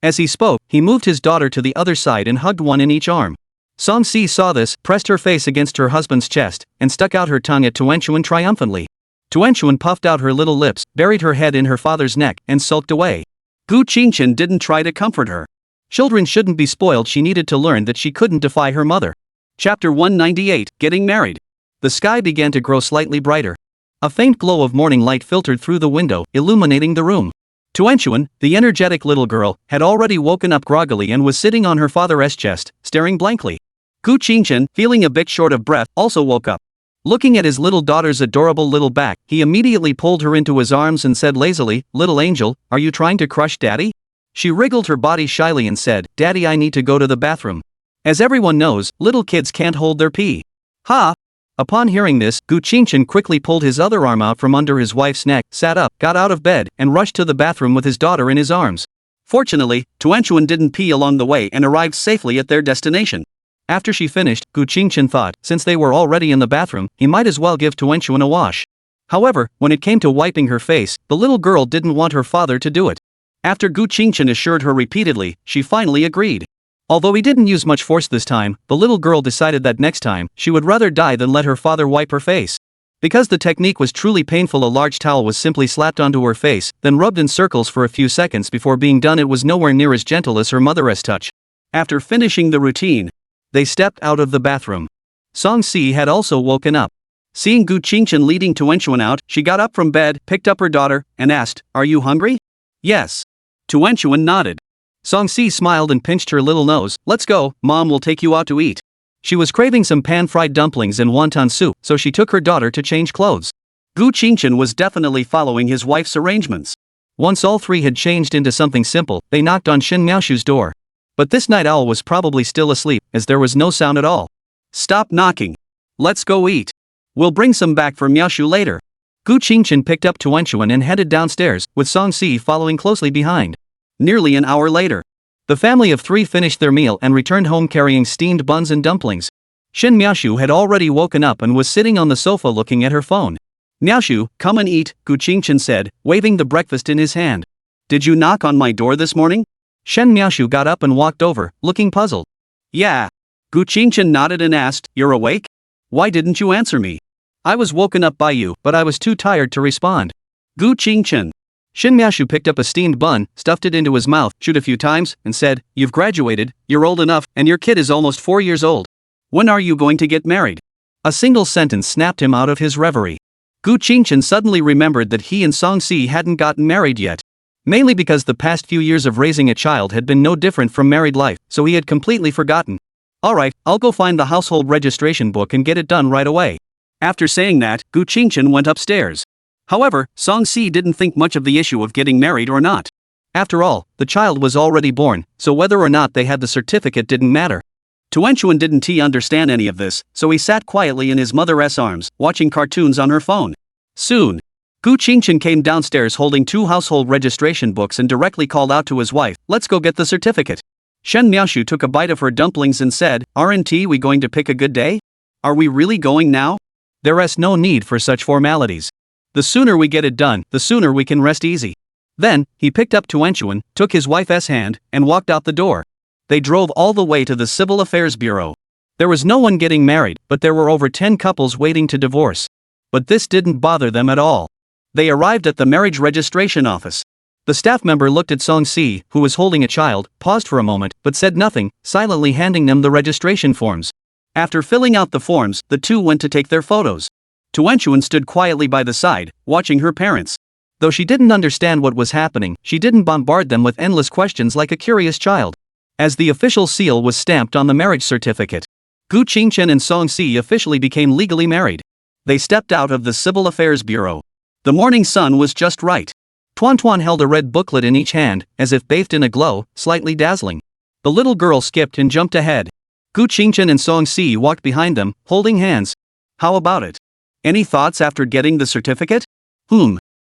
As he spoke, he moved his daughter to the other side and hugged one in each arm. Song-si saw this, pressed her face against her husband's chest, and stuck out her tongue at Tuenchuan triumphantly. Tuenchuan puffed out her little lips, buried her head in her father's neck, and sulked away. Gu Qingchen didn't try to comfort her. Children shouldn't be spoiled. She needed to learn that she couldn't defy her mother. Chapter 198, Getting Married. The sky began to grow slightly brighter. A faint glow of morning light filtered through the window, illuminating the room. Tuenchuan, the energetic little girl, had already woken up groggily and was sitting on her father's chest, staring blankly. Gu Qingchen, feeling a bit short of breath, also woke up. Looking at his little daughter's adorable little back, he immediately pulled her into his arms and said lazily, "Little angel, are you trying to crush Daddy?" She wriggled her body shyly and said, "Daddy, I need to go to the bathroom." As everyone knows, little kids can't hold their pee. Ha! Upon hearing this, Gu Qingchen quickly pulled his other arm out from under his wife's neck, sat up, got out of bed, and rushed to the bathroom with his daughter in his arms. Fortunately, Tuenchuan didn't pee along the way and arrived safely at their destination. After she finished, Gu Qingchen thought, since they were already in the bathroom, he might as well give Tuenchuan a wash. However, when it came to wiping her face, the little girl didn't want her father to do it. After Gu Qingchen assured her repeatedly, she finally agreed. Although he didn't use much force this time, the little girl decided that next time, she would rather die than let her father wipe her face. Because the technique was truly painful, a large towel was simply slapped onto her face, then rubbed in circles for a few seconds before being done. It was nowhere near as gentle as her mother's touch. After finishing the routine, they stepped out of the bathroom. Song-si had also woken up. Seeing Gu Qingchen leading Tuenchuan out, she got up from bed, picked up her daughter, and asked, "Are you hungry?" "Yes." Tuenchuan nodded. Song-si smiled and pinched her little nose. "Let's go, Mom will take you out to eat." She was craving some pan-fried dumplings and wonton soup, so she took her daughter to change clothes. Gu Qingchen was definitely following his wife's arrangements. Once all three had changed into something simple, they knocked on Shin Miaoshu's door. But this night owl was probably still asleep, as there was no sound at all. "Stop knocking. Let's go eat. We'll bring some back for Miaoshu later." Gu Qingchen picked up Tuenchuan and headed downstairs, with Song-si following closely behind. Nearly an hour later, the family of three finished their meal and returned home carrying steamed buns and dumplings. Shin Miaoshu had already woken up and was sitting on the sofa looking at her phone. "Miaoshu, come and eat," Gu Qingchen said, waving the breakfast in his hand. "Did you knock on my door this morning?" Shen Miaoshu got up and walked over, looking puzzled. "Yeah." Gu Qingchen nodded and asked, "You're awake? Why didn't you answer me?" "I was woken up by you, but I was too tired to respond." Gu Qingchen. Shin Miaoshu picked up a steamed bun, stuffed it into his mouth, chewed a few times, and said, "You've graduated, you're old enough, and your kid is almost 4 years old. When are you going to get married?" A single sentence snapped him out of his reverie. Gu Qingchen suddenly remembered that he and Song-si hadn't gotten married yet. Mainly because the past few years of raising a child had been no different from married life, so he had completely forgotten. "Alright, I'll go find the household registration book and get it done right away." After saying that, Gu Qingchen went upstairs. However, Song-si didn't think much of the issue of getting married or not. After all, the child was already born, so whether or not they had the certificate didn't matter. Tuenchuan didn't understand any of this, so he sat quietly in his mother's arms, watching cartoons on her phone. Soon, Gu Qingchen came downstairs holding 2 household registration books and directly called out to his wife, "Let's go get the certificate." Shen Miaoshu took a bite of her dumplings and said, "Aren't we going to pick a good day? Are we really going now?" "There's no need for such formalities. The sooner we get it done, the sooner we can rest easy." Then, he picked up Tuenchuan, took his wife's hand, and walked out the door. They drove all the way to the Civil Affairs Bureau. There was no one getting married, but there were over 10 couples waiting to divorce. But this didn't bother them at all. They arrived at the marriage registration office. The staff member looked at Song Si, who was holding a child, paused for a moment, but said nothing, silently handing them the registration forms. After filling out the forms, the two went to take their photos. Tuenchuan stood quietly by the side, watching her parents. Though she didn't understand what was happening, she didn't bombard them with endless questions like a curious child. As the official seal was stamped on the marriage certificate, Gu Qingchen and Song Si officially became legally married. They stepped out of the Civil Affairs Bureau. The morning sun was just right. Tuan Tuan held a red booklet in each hand, as if bathed in a glow, slightly dazzling. The little girl skipped and jumped ahead. Gu Qingchen and Song Si walked behind them, holding hands. How about it? Any thoughts after getting the certificate?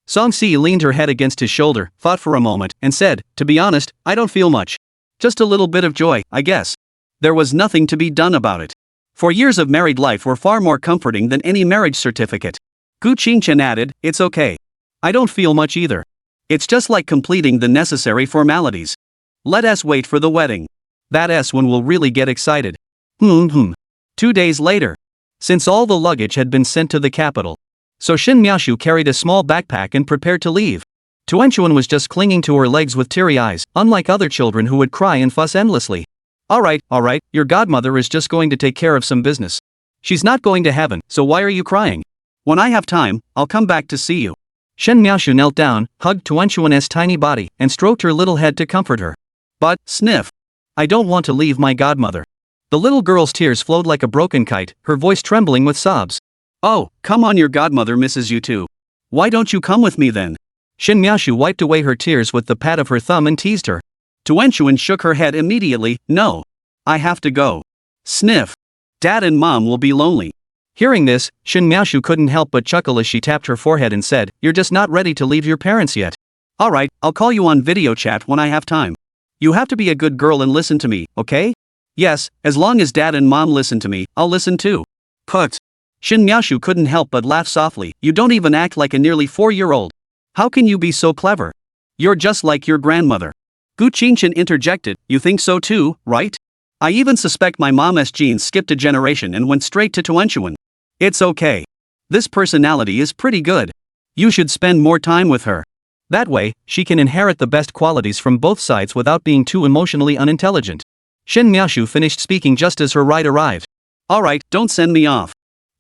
Song Si leaned her head against his shoulder, thought for a moment, and said, "To be honest, I don't feel much. Just a little bit of joy, I guess." There was nothing to be done about it. 4 years of married life were far more comforting than any marriage certificate. Gu Qingchen added, "It's okay. I don't feel much either. It's just like completing the necessary formalities. Let us wait for the wedding. That's when we'll really get excited." 2 days later. Since all the luggage had been sent to the capital, so Shin Miaoshu carried a small backpack and prepared to leave. Tuenchuan was just clinging to her legs with teary eyes, unlike other children who would cry and fuss endlessly. All right, your godmother is just going to take care of some business. She's not going to heaven, so why are you crying? When I have time, I'll come back to see you." Shen Miaoshu knelt down, hugged Tuenchuan's tiny body, and stroked her little head to comfort her. "But, sniff. I don't want to leave my godmother." The little girl's tears flowed like a broken kite, her voice trembling with sobs. "Oh, come on, your godmother misses you too. Why don't you come with me then?" Shin Miaoshu wiped away her tears with the pat of her thumb and teased her. Tuenchuan shook her head immediately. "No. I have to go. Sniff. Dad and Mom will be lonely." Hearing this, Shin Miaoshu couldn't help but chuckle as she tapped her forehead and said, "You're just not ready to leave your parents yet." "Alright, I'll call you on video chat when I have time. You have to be a good girl and listen to me, okay?" "Yes, as long as Dad and Mom listen to me, I'll listen too." "Put." Shin Miaoshu couldn't help but laugh softly. "You don't even act like a nearly 4-year-old. How can you be so clever? You're just like your grandmother." Gu Qingchen interjected, "You think so too, right? I even suspect my mom's genes skipped a generation and went straight to Tuenchuan. It's okay. This personality is pretty good. You should spend more time with her. That way, she can inherit the best qualities from both sides without being too emotionally unintelligent." Shin Miaoshu finished speaking just as her ride arrived. "Alright, don't send me off.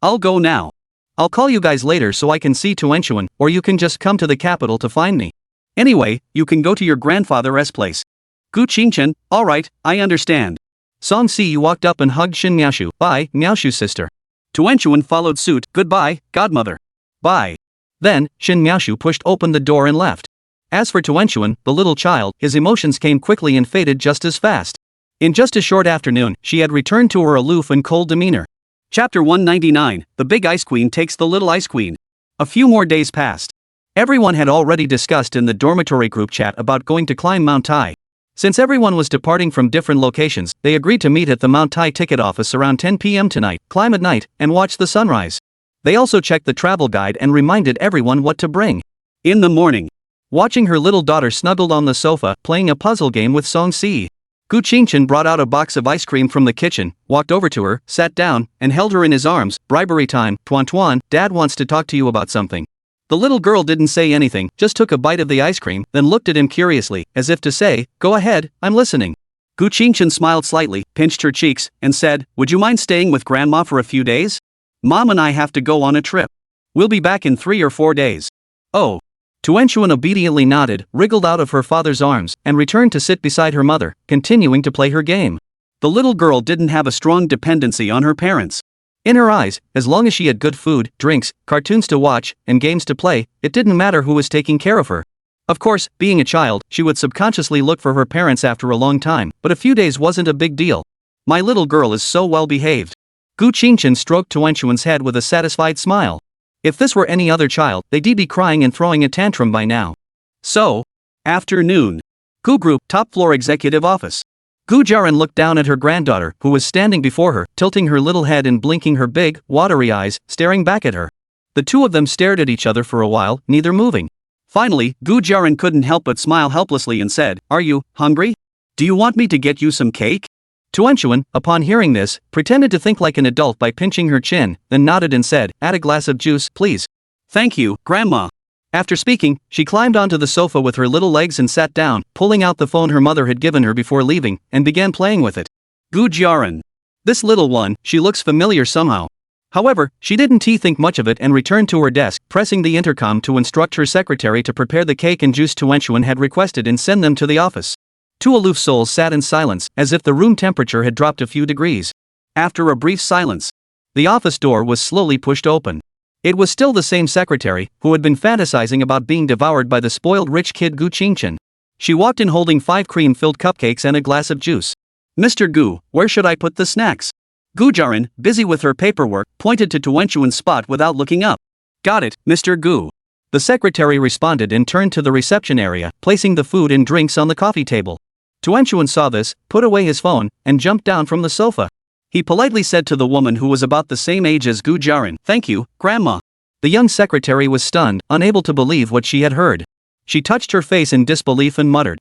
I'll go now. I'll call you guys later so I can see Tuenchuan, or you can just come to the capital to find me. Anyway, you can go to your grandfather's place." Gu Qingchen, "Alright, I understand." Song Si walked up and hugged Shin Miaoshu. "Bye, Miaoshu sister." Tuenchuan followed suit. "Goodbye, godmother." "Bye." Then, Shin Miaoshu pushed open the door and left. As for Tuenchuan, the little child, his emotions came quickly and faded just as fast. In just a short afternoon, she had returned to her aloof and cold demeanor. Chapter 199, The Big Ice Queen Takes the Little Ice Queen. A few more days passed. Everyone had already discussed in the dormitory group chat about going to climb Mount Tai. Since everyone was departing from different locations, they agreed to meet at the Mount Tai ticket office around 10 p.m. tonight, climb at night, and watch the sunrise. They also checked the travel guide and reminded everyone what to bring. In the morning, watching her little daughter snuggled on the sofa, playing a puzzle game with Song Si, Gu Qingchen brought out a box of ice cream from the kitchen, walked over to her, sat down, and held her in his arms. "Bribery time, Tuan Tuan, Dad wants to talk to you about something." The little girl didn't say anything, just took a bite of the ice cream, then looked at him curiously, as if to say, "Go ahead, I'm listening." Gu Qingchen smiled slightly, pinched her cheeks, and said, "Would you mind staying with Grandma for a few days? Mom and I have to go on a trip. We'll be back in 3 or 4 days." "Oh." Tuenchuan obediently nodded, wriggled out of her father's arms, and returned to sit beside her mother, continuing to play her game. The little girl didn't have a strong dependency on her parents. In her eyes, as long as she had good food, drinks, cartoons to watch, and games to play, it didn't matter who was taking care of her. Of course, being a child, she would subconsciously look for her parents after a long time, but a few days wasn't a big deal. "My little girl is so well behaved." Gu Qingchen stroked Tuenchuan's head with a satisfied smile. If this were any other child, they'd be crying and throwing a tantrum by now. So, afternoon. Gu Group, top floor executive office. Gu Jiaran looked down at her granddaughter, who was standing before her, tilting her little head and blinking her big, watery eyes, staring back at her. The two of them stared at each other for a while, neither moving. Finally, Gu Jiaran couldn't help but smile helplessly and said, "Are you hungry? Do you want me to get you some cake?" Tuenchuan, upon hearing this, pretended to think like an adult by pinching her chin, then nodded and said, "Add a glass of juice, please." "Thank you, Grandma." After speaking, she climbed onto the sofa with her little legs and sat down, pulling out the phone her mother had given her before leaving, and began playing with it. Gu Jiaran. This little one, she looks familiar somehow. However, she didn't think much of it and returned to her desk, pressing the intercom to instruct her secretary to prepare the cake and juice Tuenchuan had requested and send them to the office. Two aloof souls sat in silence, as if the room temperature had dropped a few degrees. After a brief silence, the office door was slowly pushed open. It was still the same secretary, who had been fantasizing about being devoured by the spoiled rich kid Gu Qingchen. She walked in holding 5 cream-filled cupcakes and a glass of juice. Mr. Gu, where should I put the snacks? Gu Jiaran, busy with her paperwork, pointed to Tuenchuan's spot without looking up. Got it, Mr. Gu. The secretary responded and turned to the reception area, placing the food and drinks on the coffee table. Tuenchuan saw this, put away his phone, and jumped down from the sofa. He politely said to the woman who was about the same age as Gu Jiaran, "Thank you, Grandma." The young secretary was stunned, unable to believe what she had heard. She touched her face in disbelief and muttered,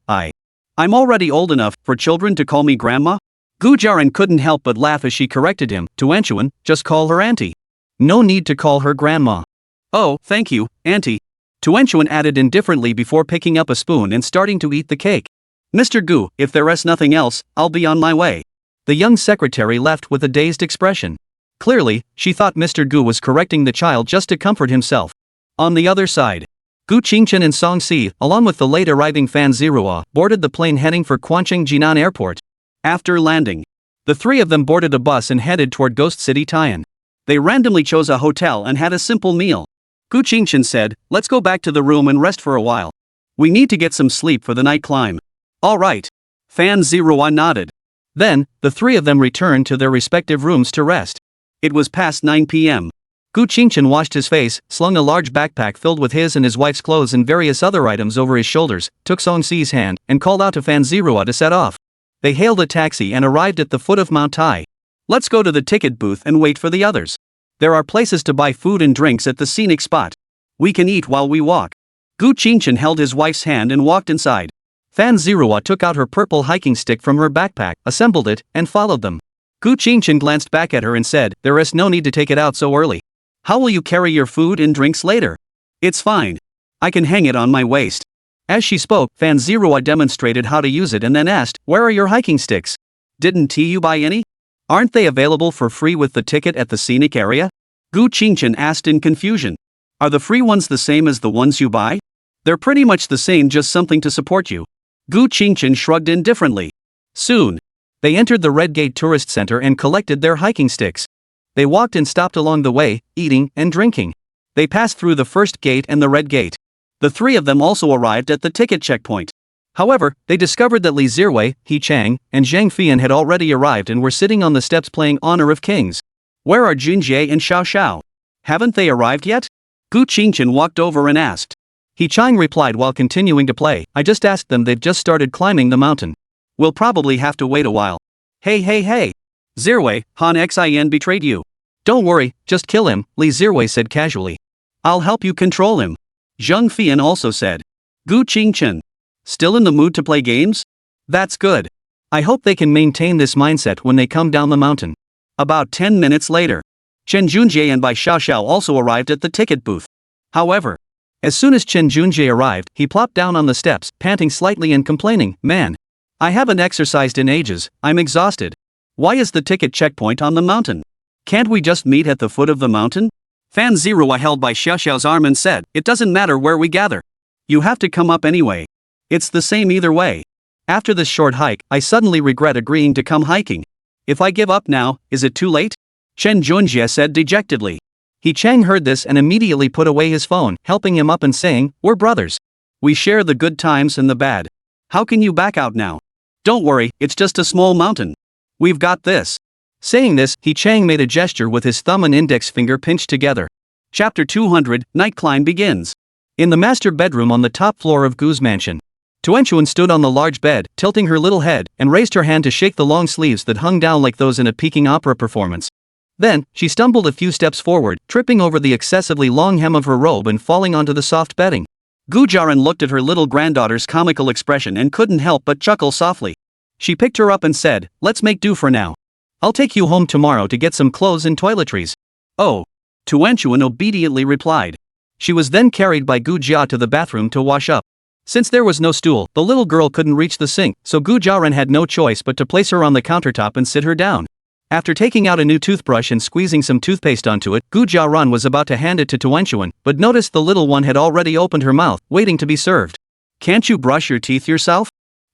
I'm already old enough for children to call me Grandma? Gu Jiaran couldn't help but laugh as she corrected him. Tuenchuan, just call her Auntie. No need to call her Grandma. Oh, thank you, Auntie. Tuenchuan added indifferently before picking up a spoon and starting to eat the cake. Mr. Gu, if there is nothing else, I'll be on my way. The young secretary left with a dazed expression. Clearly, she thought Mr. Gu was correcting the child just to comfort himself. On the other side, Gu Qingchen and Song Si, along with the late arriving Fan Zirua, boarded the plane heading for Quancheng Jinan Airport. After landing, the three of them boarded a bus and headed toward Ghost City Tai'an. They randomly chose a hotel and had a simple meal. Gu Qingchen said, "Let's go back to the room and rest for a while. We need to get some sleep for the night climb." All right. Fan Zirua nodded. Then, the three of them returned to their respective rooms to rest. It was past 9 p.m. Gu Qingchen washed his face, slung a large backpack filled with his and his wife's clothes and various other items over his shoulders, took Song Si's hand, and called out to Fan Zirua to set off. They hailed a taxi and arrived at the foot of Mount Tai. Let's go to the ticket booth and wait for the others. There are places to buy food and drinks at the scenic spot. We can eat while we walk. Gu Qingchen held his wife's hand and walked inside. Fan Zirua took out her purple hiking stick from her backpack, assembled it, and followed them. Gu Qingchen glanced back at her and said, "There is no need to take it out so early. How will you carry your food and drinks later?" "It's fine. I can hang it on my waist." As she spoke, Fan Zirua demonstrated how to use it and then asked, "Where are your hiking sticks? Didn't you buy any? Aren't they available for free with the ticket at the scenic area?" Gu Qingchen asked in confusion. "Are the free ones the same as the ones you buy?" "They're pretty much the same, just something to support you." Gu Qingchen shrugged indifferently. Soon, they entered the Red Gate Tourist Center and collected their hiking sticks. They walked and stopped along the way, eating and drinking. They passed through the first gate and the Red Gate. The three of them also arrived at the ticket checkpoint. However, they discovered that Li Zirwei, He Chang, and Zhang Fian had already arrived and were sitting on the steps playing Honor of Kings. "Where are Junjie and Xiao Xiao? Haven't they arrived yet?" Gu Qingchen walked over and asked. He Chang replied while continuing to play, "I just asked them, they've just started climbing the mountain. We'll probably have to wait a while." Hey. Zirwei, Han Xin betrayed you. "Don't worry, just kill him," Li Zirwei said casually. "I'll help you control him," Zhang Fian also said. Gu Qingchen. Still in the mood to play games? That's good. I hope they can maintain this mindset when they come down the mountain. About 10 minutes later, Chen Junjie and Bai Xiaoxiao also arrived at the ticket booth. However, as soon as Chen Junjie arrived, he plopped down on the steps, panting slightly and complaining, "Man, I haven't exercised in ages, I'm exhausted. Why is the ticket checkpoint on the mountain? Can't we just meet at the foot of the mountain?" Fan Zirua held by Xiaoxiao's arm and said, "It doesn't matter where we gather. You have to come up anyway. It's the same either way. After this short hike, I suddenly regret agreeing to come hiking. If I give up now, is it too late?" Chen Junjie said dejectedly. He Chang heard this and immediately put away his phone, helping him up and saying, "We're brothers. We share the good times and the bad. How can you back out now? Don't worry, it's just a small mountain. We've got this." Saying this, He Chang made a gesture with his thumb and index finger pinched together. Chapter 200, Night Climb begins. In the master bedroom on the top floor of Gu's mansion, Tuenchuan stood on the large bed, tilting her little head, and raised her hand to shake the long sleeves that hung down like those in a Peking opera performance. Then, she stumbled a few steps forward, tripping over the excessively long hem of her robe and falling onto the soft bedding. Gu Jiaran looked at her little granddaughter's comical expression and couldn't help but chuckle softly. She picked her up and said, "Let's make do for now. I'll take you home tomorrow to get some clothes and toiletries." "Oh." Tuenchuan obediently replied. She was then carried by Gu Jia to the bathroom to wash up. Since there was no stool, the little girl couldn't reach the sink, so Gu Jiaran had no choice but to place her on the countertop and sit her down. After taking out a new toothbrush and squeezing some toothpaste onto it, Gu Jiaran was about to hand it to Tuanchuan, but noticed the little one had already opened her mouth, waiting to be served. "Can't you brush your teeth yourself?"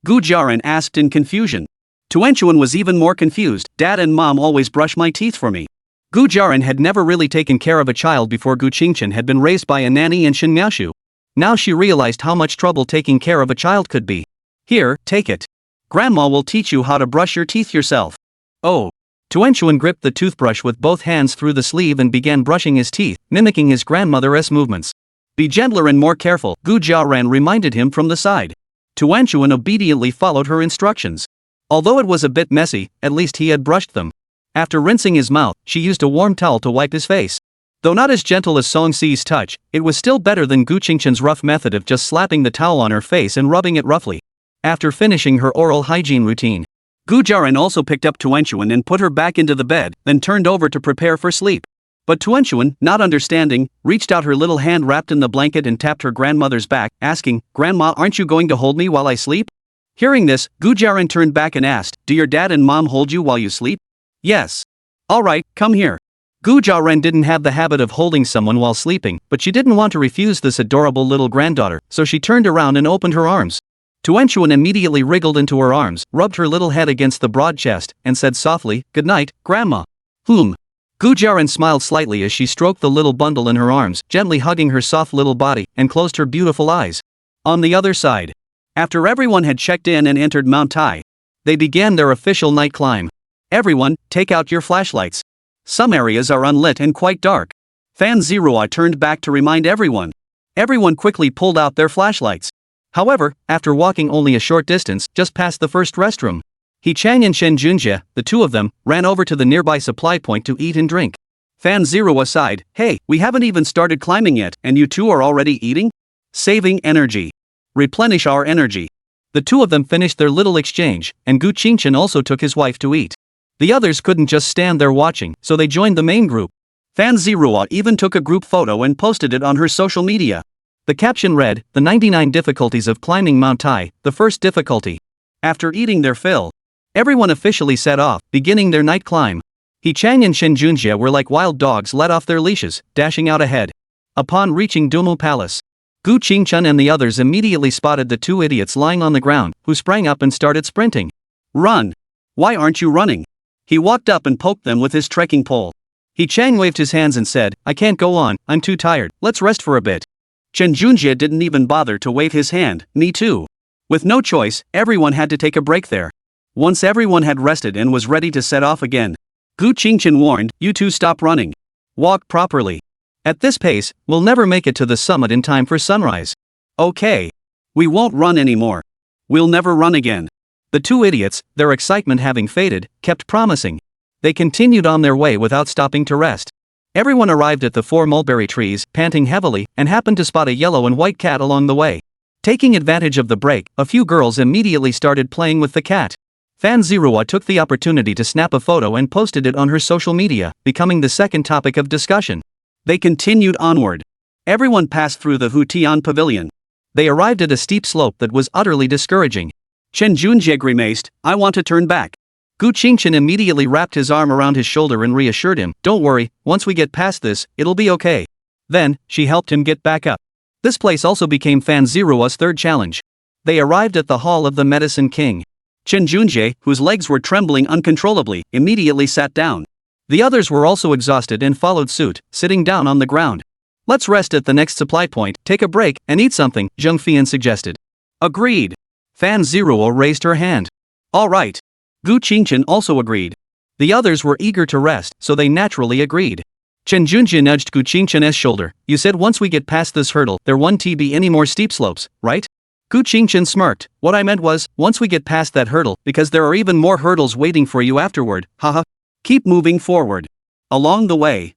Gu Jiaran asked in confusion. Tuanchuan was even more confused. "Dad and Mom always brush my teeth for me." Gu Jiaran had never really taken care of a child before. Gu Qingchen had been raised by a nanny in Shenmiaoshu. Now she realized how much trouble taking care of a child could be. "Here, take it. Grandma will teach you how to brush your teeth yourself." "Oh." Tuanchuan gripped the toothbrush with both hands through the sleeve and began brushing his teeth, mimicking his grandmother's movements. "Be gentler and more careful," Gu Jiaran reminded him from the side. Tuanchuan obediently followed her instructions. Although it was a bit messy, at least he had brushed them. After rinsing his mouth, she used a warm towel to wipe his face. Though not as gentle as Song Si's touch, it was still better than Gu Qingchen's rough method of just slapping the towel on her face and rubbing it roughly. After finishing her oral hygiene routine, Gu Jiaran also picked up Tuanchuan and put her back into the bed, then turned over to prepare for sleep. But Tuanchuan, not understanding, reached out her little hand wrapped in the blanket and tapped her grandmother's back, asking, "Grandma, aren't you going to hold me while I sleep?" Hearing this, Gu Jiaran turned back and asked, "Do your dad and mom hold you while you sleep?" "Yes." "Alright, come here." Gu Jiaran didn't have the habit of holding someone while sleeping, but she didn't want to refuse this adorable little granddaughter, so she turned around and opened her arms. Tuanchuan immediately wriggled into her arms, rubbed her little head against the broad chest, and said softly, "Good night, Grandma." "Gu Jiaran smiled slightly as she stroked the little bundle in her arms, gently hugging her soft little body, and closed her beautiful eyes. On the other side, after everyone had checked in and entered Mount Tai, they began their official night climb. "Everyone, take out your flashlights. Some areas are unlit and quite dark." Fan Zero turned back to remind everyone. Everyone quickly pulled out their flashlights. However, after walking only a short distance, just past the first restroom, He Chang and Shen Junjie, the two of them, ran over to the nearby supply point to eat and drink. Fan Zero aside, "Hey, we haven't even started climbing yet, and you two are already eating? Saving energy. Replenish our energy." The two of them finished their little exchange, and Gu Qingchen also took his wife to eat. The others couldn't just stand there watching, so they joined the main group. Fan Zero even took a group photo and posted it on her social media. The caption read, "The 99 difficulties of climbing Mount Tai, the first difficulty." After eating their fill, everyone officially set off, beginning their night climb. He Chang and Shen Junjie were like wild dogs let off their leashes, dashing out ahead. Upon reaching Dumu Palace, Gu Qingchen and the others immediately spotted the two idiots lying on the ground, who sprang up and started sprinting. "Run! Why aren't you running?" He walked up and poked them with his trekking pole. He Chang waved his hands and said, "I can't go on, I'm too tired, let's rest for a bit." Shen Junjie didn't even bother to wave his hand, "Me too." With no choice, everyone had to take a break there. Once everyone had rested and was ready to set off again, Gu Qingchen warned, "You two stop running. Walk properly. At this pace, we'll never make it to the summit in time for sunrise." "Okay. We won't run anymore. We'll never run again." The two idiots, their excitement having faded, kept promising. They continued on their way without stopping to rest. Everyone arrived at the 4 mulberry trees, panting heavily, and happened to spot a yellow and white cat along the way. Taking advantage of the break, a few girls immediately started playing with the cat. Fan Zero took the opportunity to snap a photo and posted it on her social media, becoming the second topic of discussion. They continued onward. Everyone passed through the Hutian Pavilion. They arrived at a steep slope that was utterly discouraging. Shen Junjie grimaced, "I want to turn back." Gu Qingchen immediately wrapped his arm around his shoulder and reassured him, "Don't worry, once we get past this, it'll be okay." Then, she helped him get back up. This place also became Fan Zero's third challenge. They arrived at the Hall of the Medicine King. Shen Junjie, whose legs were trembling uncontrollably, immediately sat down. The others were also exhausted and followed suit, sitting down on the ground. "Let's rest at the next supply point, take a break, and eat something," Zheng Fian suggested. "Agreed." Fan Zero raised her hand. "All right." Gu Qingchen also agreed. The others were eager to rest, so they naturally agreed. Shen Junjie nudged Gu Qingchen's shoulder. "You said once we get past this hurdle, there won't be any more steep slopes, right?" Gu Qingchen smirked. "What I meant was, once we get past that hurdle, because there are even more hurdles waiting for you afterward, haha. Keep moving forward." Along the way,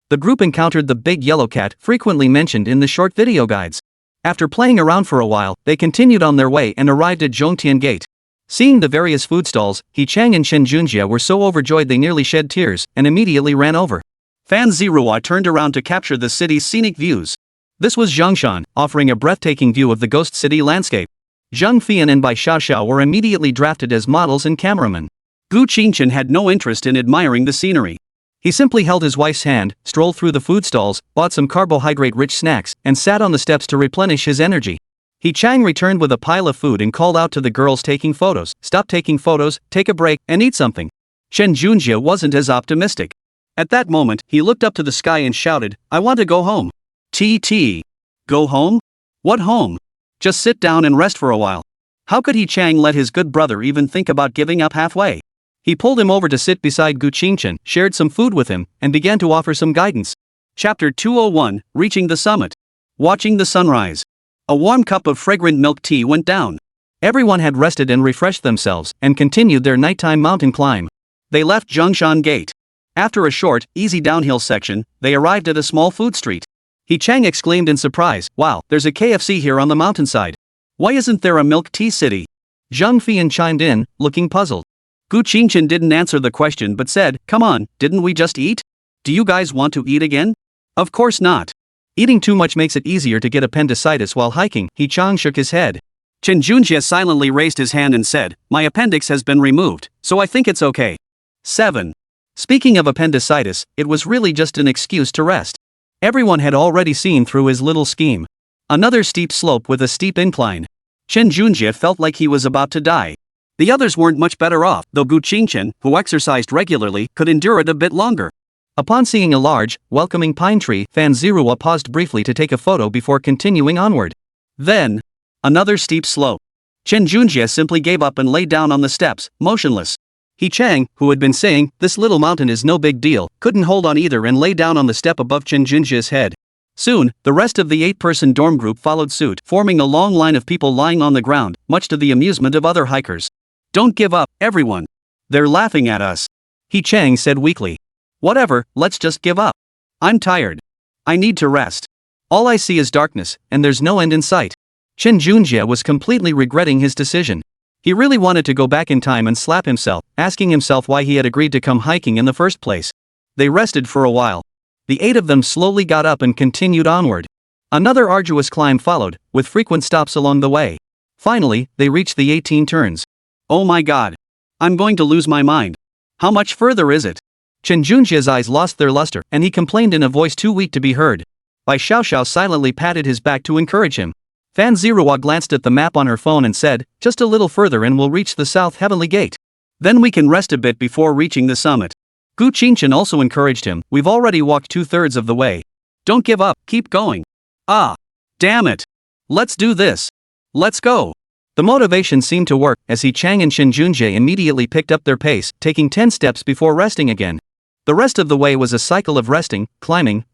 the group encountered the big yellow cat frequently mentioned in the short video guides. After playing around for a while, they continued on their way and arrived at Zhongtian Gate. Seeing the various food stalls, He Chang and Shen Junjie were so overjoyed they nearly shed tears, and immediately ran over. Fan Zero turned around to capture the city's scenic views. This was Zhongshan, offering a breathtaking view of the ghost city landscape. Zhang Fian and Bai Xiaoxiao were immediately drafted as models and cameramen. Gu Qingchen had no interest in admiring the scenery. He simply held his wife's hand, strolled through the food stalls, bought some carbohydrate-rich snacks, and sat on the steps to replenish his energy. He Chang returned with a pile of food and called out to the girls taking photos, "Stop taking photos, take a break, and eat something." Chen Junjie wasn't as optimistic. At that moment, he looked up to the sky and shouted, "I want to go home." TT. Go home? What home? Just sit down and rest for a while. How could he Chang let his good brother even think about giving up halfway? He pulled him over to sit beside Gu Qingchen, shared some food with him, and began to offer some guidance. Chapter 201, Reaching the Summit. Watching the sunrise. A warm cup of fragrant milk tea went down. Everyone had rested and refreshed themselves, and continued their nighttime mountain climb. They left Zhongshan Gate. After a short, easy downhill section, they arrived at a small food street. He Chang exclaimed in surprise, "Wow, there's a KFC here on the mountainside. Why isn't there a milk tea city?" Zhang Fian chimed in, looking puzzled. Gu Qingchen didn't answer the question but said, "Come on, didn't we just eat? Do you guys want to eat again?" "Of course not. Eating too much makes it easier to get appendicitis while hiking." He Chang shook his head. Chen Junjie silently raised his hand and said, "My appendix has been removed, so I think it's okay." 7. Speaking of appendicitis, it was really just an excuse to rest. Everyone had already seen through his little scheme. Another steep slope with a steep incline. Chen Junjie felt like he was about to die. The others weren't much better off, though Gu Qingchen, who exercised regularly, could endure it a bit longer. Upon seeing a large, welcoming pine tree, Fan Zirua paused briefly to take a photo before continuing onward. Then, another steep slope. Chen Junjie simply gave up and lay down on the steps, motionless. He Chang, who had been saying, "This little mountain is no big deal," couldn't hold on either and lay down on the step above Chen Junjie's head. Soon, the rest of the 8-person dorm group followed suit, forming a long line of people lying on the ground, much to the amusement of other hikers. "Don't give up, everyone. They're laughing at us," He Chang said weakly. "Whatever, let's just give up. I'm tired. I need to rest. All I see is darkness, and there's no end in sight." Chen Junjie was completely regretting his decision. He really wanted to go back in time and slap himself, asking himself why he had agreed to come hiking in the first place. They rested for a while. The 8 of them slowly got up and continued onward. Another arduous climb followed, with frequent stops along the way. Finally, they reached the 18 turns. "Oh my god. I'm going to lose my mind. How much further is it?" Chen Junjie's eyes lost their luster, and he complained in a voice too weak to be heard. Bai Xiaoxiao silently patted his back to encourage him. Fan Zirua glanced at the map on her phone and said, "Just a little further and we'll reach the South Heavenly Gate. Then we can rest a bit before reaching the summit." Gu Qingchen also encouraged him, "We've already walked 2/3 of the way. Don't give up, keep going." "Ah. Damn it. Let's do this. Let's go." The motivation seemed to work, as He Chang and Chen Junjie immediately picked up their pace, taking 10 steps before resting again. The rest of the way was a cycle of resting, climbing,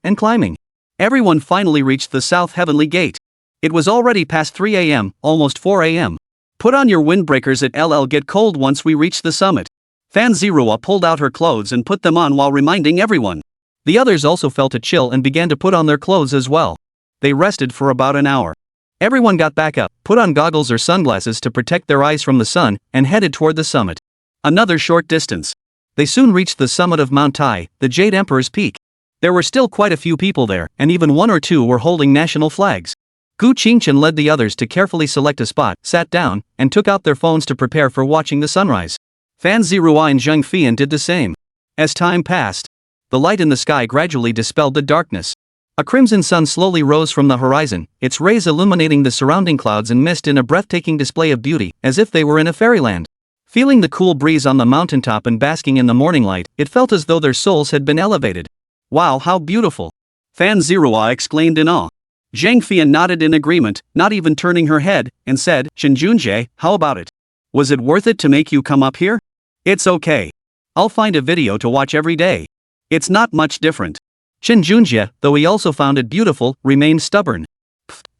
and climbing. Everyone finally reached the South Heavenly Gate. It was already past 3 a.m., almost 4 a.m. "Put on your windbreakers, it'll get cold once we reach the summit." Fan Zirua pulled out her clothes and put them on while reminding everyone. The others also felt a chill and began to put on their clothes as well. They rested for about an hour. Everyone got back up, put on goggles or sunglasses to protect their eyes from the sun, and headed toward the summit. Another short distance. They soon reached the summit of Mount Tai, the Jade Emperor's Peak. There were still quite a few people there, and even 1 or 2 were holding national flags. Gu Qingchen led the others to carefully select a spot, sat down, and took out their phones to prepare for watching the sunrise. Fan Zirua and Zhang Fian did the same. As time passed, the light in the sky gradually dispelled the darkness. A crimson sun slowly rose from the horizon, its rays illuminating the surrounding clouds and mist in a breathtaking display of beauty, as if they were in a fairyland. Feeling the cool breeze on the mountaintop and basking in the morning light, it felt as though their souls had been elevated. "Wow, how beautiful!" Fan Zirua exclaimed in awe. Zhang Fian nodded in agreement, not even turning her head, and said, "Chen Junjie, how about it? Was it worth it to make you come up here?" "It's okay. I'll find a video to watch every day. It's not much different." Chen Junjie, though he also found it beautiful, remained stubborn.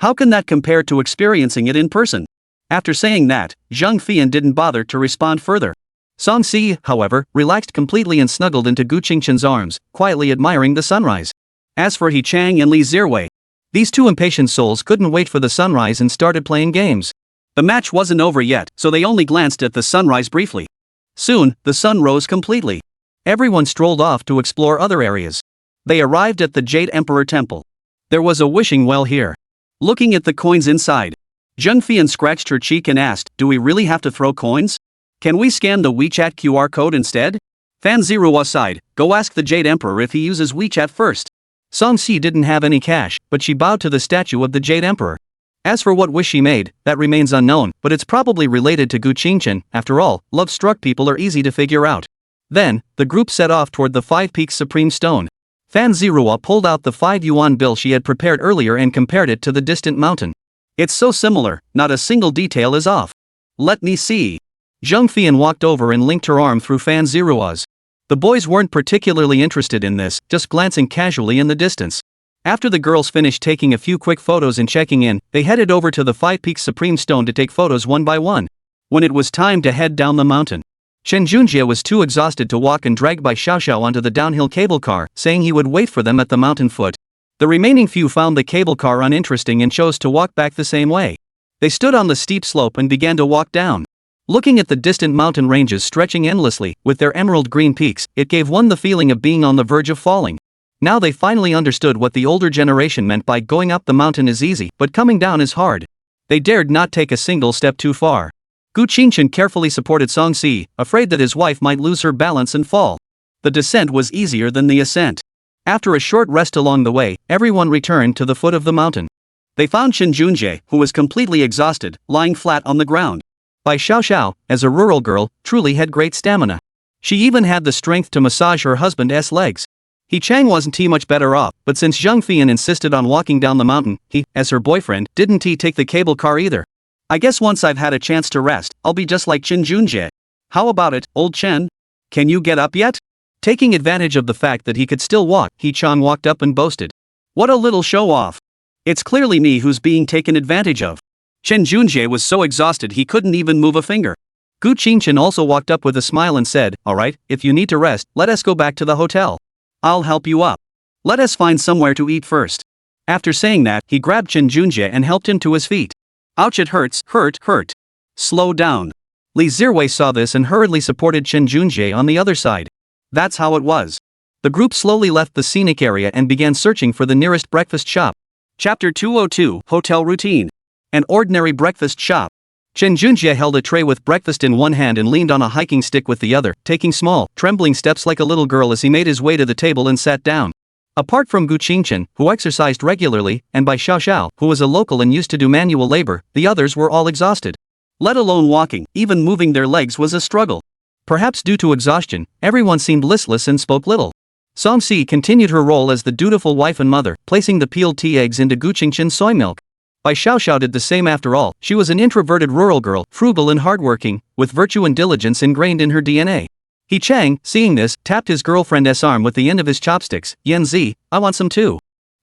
"How can that compare to experiencing it in person?" After saying that, Zhang Fian didn't bother to respond further. Song Si, however, relaxed completely and snuggled into Gu Qingchen's arms, quietly admiring the sunrise. As for He Chang and Li Zirwei, these 2 impatient souls couldn't wait for the sunrise and started playing games. The match wasn't over yet, so they only glanced at the sunrise briefly. Soon, the sun rose completely. Everyone strolled off to explore other areas. They arrived at the Jade Emperor Temple. There was a wishing well here. Looking at the coins inside, Jung Fian scratched her cheek and asked, do we really have to throw coins? Can we scan the WeChat QR code instead? Fan Zero sighed, go ask the Jade Emperor if he uses WeChat first. Song Si didn't have any cash, but she bowed to the statue of the Jade Emperor. As for what wish she made, that remains unknown, but it's probably related to Gu Qingchen. After all, love-struck people are easy to figure out. Then, the group set off toward the Five Peaks Supreme Stone. Fan Zirua pulled out the 5 yuan bill she had prepared earlier and compared it to the distant mountain. It's so similar, not a single detail is off. Let me see. Zheng Fian walked over and linked her arm through Fan Zirua's. The boys weren't particularly interested in this, just glancing casually in the distance. After the girls finished taking a few quick photos and checking in, they headed over to the Five Peaks Supreme Stone to take photos one by one. When it was time to head down the mountain, Chen Junjie was too exhausted to walk and dragged by Xiao Xiao onto the downhill cable car, saying he would wait for them at the mountain foot. The remaining few found the cable car uninteresting and chose to walk back the same way. They stood on the steep slope and began to walk down. Looking at the distant mountain ranges stretching endlessly, with their emerald green peaks, it gave one the feeling of being on the verge of falling. Now they finally understood what the older generation meant by going up the mountain is easy, but coming down is hard. They dared not take a single step too far. Gu Qingchen carefully supported Song Si, afraid that his wife might lose her balance and fall. The descent was easier than the ascent. After a short rest along the way, everyone returned to the foot of the mountain. They found Chen Junjie, who was completely exhausted, lying flat on the ground. Bai Xiao Xiao, as a rural girl, truly had great stamina. She even had the strength to massage her husband's legs. He Chang wasn't much better off, but since Zheng Fian insisted on walking down the mountain, he, as her boyfriend, didn't take the cable car either. I guess once I've had a chance to rest, I'll be just like Chen Junjie. How about it, old Chen? Can you get up yet? Taking advantage of the fact that he could still walk, He Chang walked up and boasted. What a little show-off. It's clearly me who's being taken advantage of. Chen Junjie was so exhausted he couldn't even move a finger. Gu Qingchen also walked up with a smile and said, alright, if you need to rest, let us go back to the hotel. I'll help you up. Let us find somewhere to eat first. After saying that, he grabbed Chen Junjie and helped him to his feet. Ouch, it hurts, hurt. Slow down. Li Zirwei saw this and hurriedly supported Chen Junjie on the other side. That's how it was. The group slowly left the scenic area and began searching for the nearest breakfast shop. Chapter 202, Hotel Routine. An ordinary breakfast shop. Chen Junjie held a tray with breakfast in one hand and leaned on a hiking stick with the other, taking small, trembling steps like a little girl as he made his way to the table and sat down. Apart from Gu Qingchen, who exercised regularly, and by Xiao Xiao, who was a local and used to do manual labor, the others were all exhausted. Let alone walking, even moving their legs was a struggle. Perhaps due to exhaustion, everyone seemed listless and spoke little. Song Si continued her role as the dutiful wife and mother, placing the peeled tea eggs into Gu Qingchen's soy milk. Bai Xiao Xiao did the same after all. She was an introverted rural girl, frugal and hardworking, with virtue and diligence ingrained in her DNA. He Chang, seeing this, tapped his girlfriend's arm with the end of his chopsticks. Yan Zi, I want some too.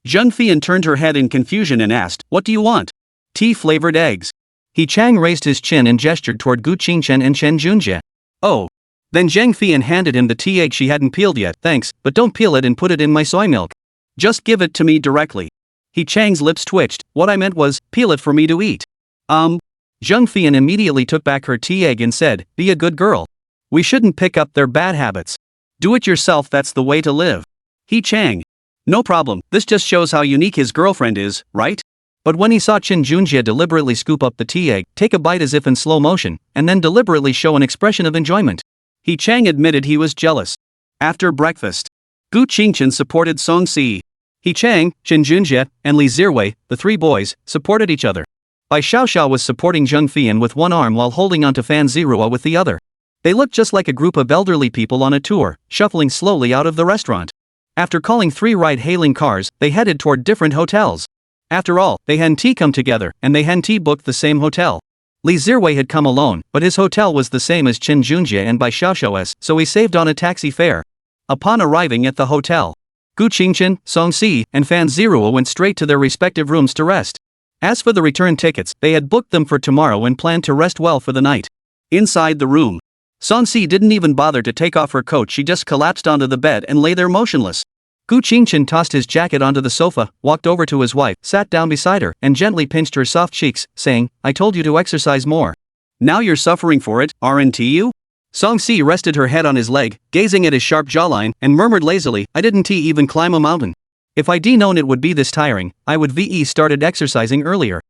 Zheng Fian turned her head in confusion and asked, what do you want? Tea-flavored eggs. He Chang raised his chin and gestured toward Gu Qingchen and Chen Junjie. Oh. Then Zheng Fian handed him the tea egg she hadn't peeled yet. Thanks, but don't peel it and put it in my soy milk. Just give it to me directly. He Chang's lips twitched. What I meant was, peel it for me to eat. Zheng Fian immediately took back her tea egg and said, be a good girl. We shouldn't pick up their bad habits. Do it yourself, that's the way to live. He Chang. No problem, this just shows how unique his girlfriend is, right? But when he saw Chen Junjie deliberately scoop up the tea egg, take a bite as if in slow motion, and then deliberately show an expression of enjoyment, He Chang admitted he was jealous. After breakfast, Gu Qingchen supported Song Si. He Chang, Chen Junjie, and Li Zirwei, the three boys, supported each other. Bai Xiao Xiao was supporting Zheng Fian with one arm while holding onto Fan Zirua with the other. They looked just like a group of elderly people on a tour, shuffling slowly out of the restaurant. After calling 3 ride-hailing cars, they headed toward different hotels. After all, they hadn't come together, and they hadn't booked the same hotel. Li Zirwei had come alone, but his hotel was the same as Chen Junjie and Bai Xiao Xiao's, so he saved on a taxi fare. Upon arriving at the hotel, Gu Qingchen, Song Si, and Fan Zirua went straight to their respective rooms to rest. As for the return tickets, they had booked them for tomorrow and planned to rest well for the night. Inside the room, Song Si didn't even bother to take off her coat, she just collapsed onto the bed and lay there motionless. Gu Qingchen tossed his jacket onto the sofa, walked over to his wife, sat down beside her, and gently pinched her soft cheeks, saying, I told you to exercise more. Now you're suffering for it, aren't you? Song Si rested her head on his leg, gazing at his sharp jawline, and murmured lazily, I didn't even climb a mountain. If I'd known it would be this tiring, I would VE started exercising earlier.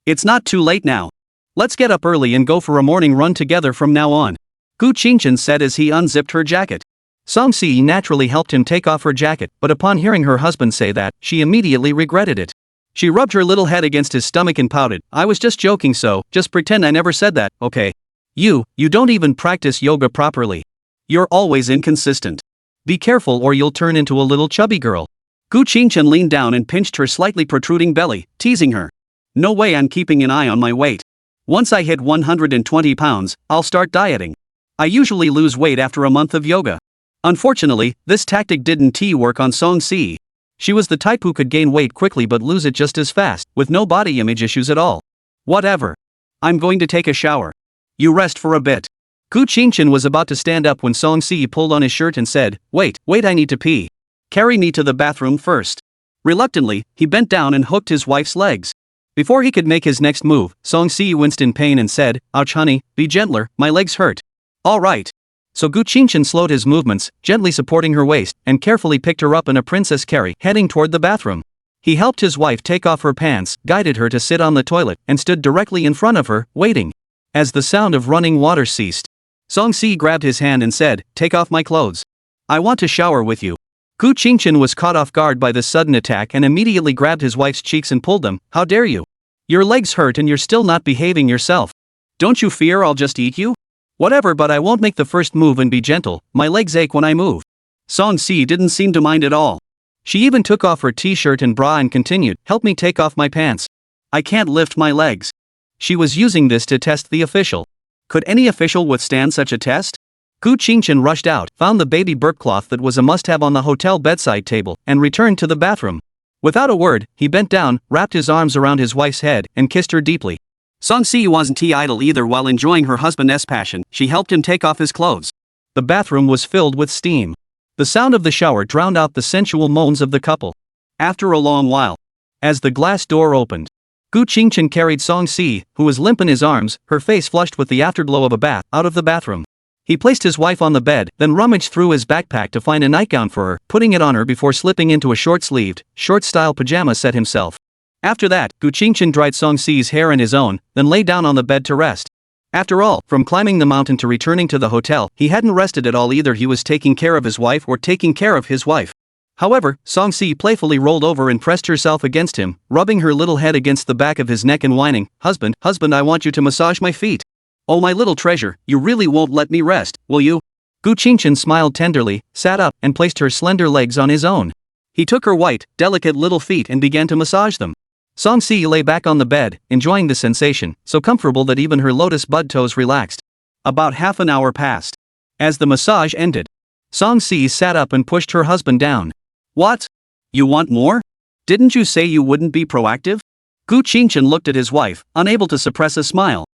It's not too late now. Let's get up early and go for a morning run together from now on, Gu Qingchen said as he unzipped her jacket. Song Si naturally helped him take off her jacket, but upon hearing her husband say that, she immediately regretted it. She rubbed her little head against his stomach and pouted, I was just joking, so just pretend I never said that, okay? You don't even practice yoga properly. You're always inconsistent. Be careful or you'll turn into a little chubby girl. Gu Qingchen leaned down and pinched her slightly protruding belly, teasing her. No way I'm keeping an eye on my weight. Once I hit 120 pounds, I'll start dieting. I usually lose weight after a month of yoga. Unfortunately, this tactic didn't work on Song Si. She was the type who could gain weight quickly but lose it just as fast, with no body image issues at all. Whatever. I'm going to take a shower. You rest for a bit. Gu Qingchen was about to stand up when Song Si pulled on his shirt and said, Wait, I need to pee. Carry me to the bathroom first. Reluctantly, he bent down and hooked his wife's legs. Before he could make his next move, Song Si winced in pain and said, Ouch honey, be gentler, my legs hurt. All right. So Gu Qingchen slowed his movements, gently supporting her waist, and carefully picked her up in a princess carry, heading toward the bathroom. He helped his wife take off her pants, guided her to sit on the toilet, and stood directly in front of her, waiting. As the sound of running water ceased, Song Si grabbed his hand and said, Take off my clothes. I want to shower with you. Gu Qingchen was caught off guard by this sudden attack and immediately grabbed his wife's cheeks and pulled them. How dare you? Your legs hurt and you're still not behaving yourself. Don't you fear I'll just eat you? Whatever, but I won't make the first move and be gentle, my legs ache when I move. Song Si didn't seem to mind at all. She even took off her t-shirt and bra and continued, Help me take off my pants. I can't lift my legs. She was using this to test the official. Could any official withstand such a test? Gu Qingchen rushed out, found the baby burp cloth that was a must-have on the hotel bedside table, and returned to the bathroom. Without a word, he bent down, wrapped his arms around his wife's head, and kissed her deeply. Song Si wasn't idle either. While enjoying her husband's passion, she helped him take off his clothes. The bathroom was filled with steam. The sound of the shower drowned out the sensual moans of the couple. After a long while, as the glass door opened, Gu Qingchen carried Song Si, who was limp in his arms, her face flushed with the afterglow of a bath, out of the bathroom. He placed his wife on the bed, then rummaged through his backpack to find a nightgown for her, putting it on her before slipping into a short-sleeved, short-style pajama set himself. After that, Gu Qingchen dried Song Si's hair and his own, then lay down on the bed to rest. After all, from climbing the mountain to returning to the hotel, he hadn't rested at all. Either he was taking care of his wife or taking care of his wife. However, Song Si playfully rolled over and pressed herself against him, rubbing her little head against the back of his neck and whining, Husband, I want you to massage my feet. Oh my little treasure, you really won't let me rest, will you? Gu Qingchen smiled tenderly, sat up, and placed her slender legs on his own. He took her white, delicate little feet and began to massage them. Song Si lay back on the bed, enjoying the sensation, so comfortable that even her lotus bud toes relaxed. About half an hour passed. As the massage ended, Song Si sat up and pushed her husband down. What? You want more? Didn't you say you wouldn't be proactive? Gu Qingchen looked at his wife, unable to suppress a smile.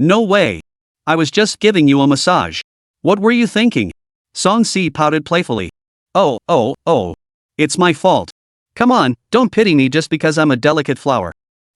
No way. I was just giving you a massage. What were you thinking? Song Si pouted playfully. Oh. It's my fault. Come on, don't pity me just because I'm a delicate flower.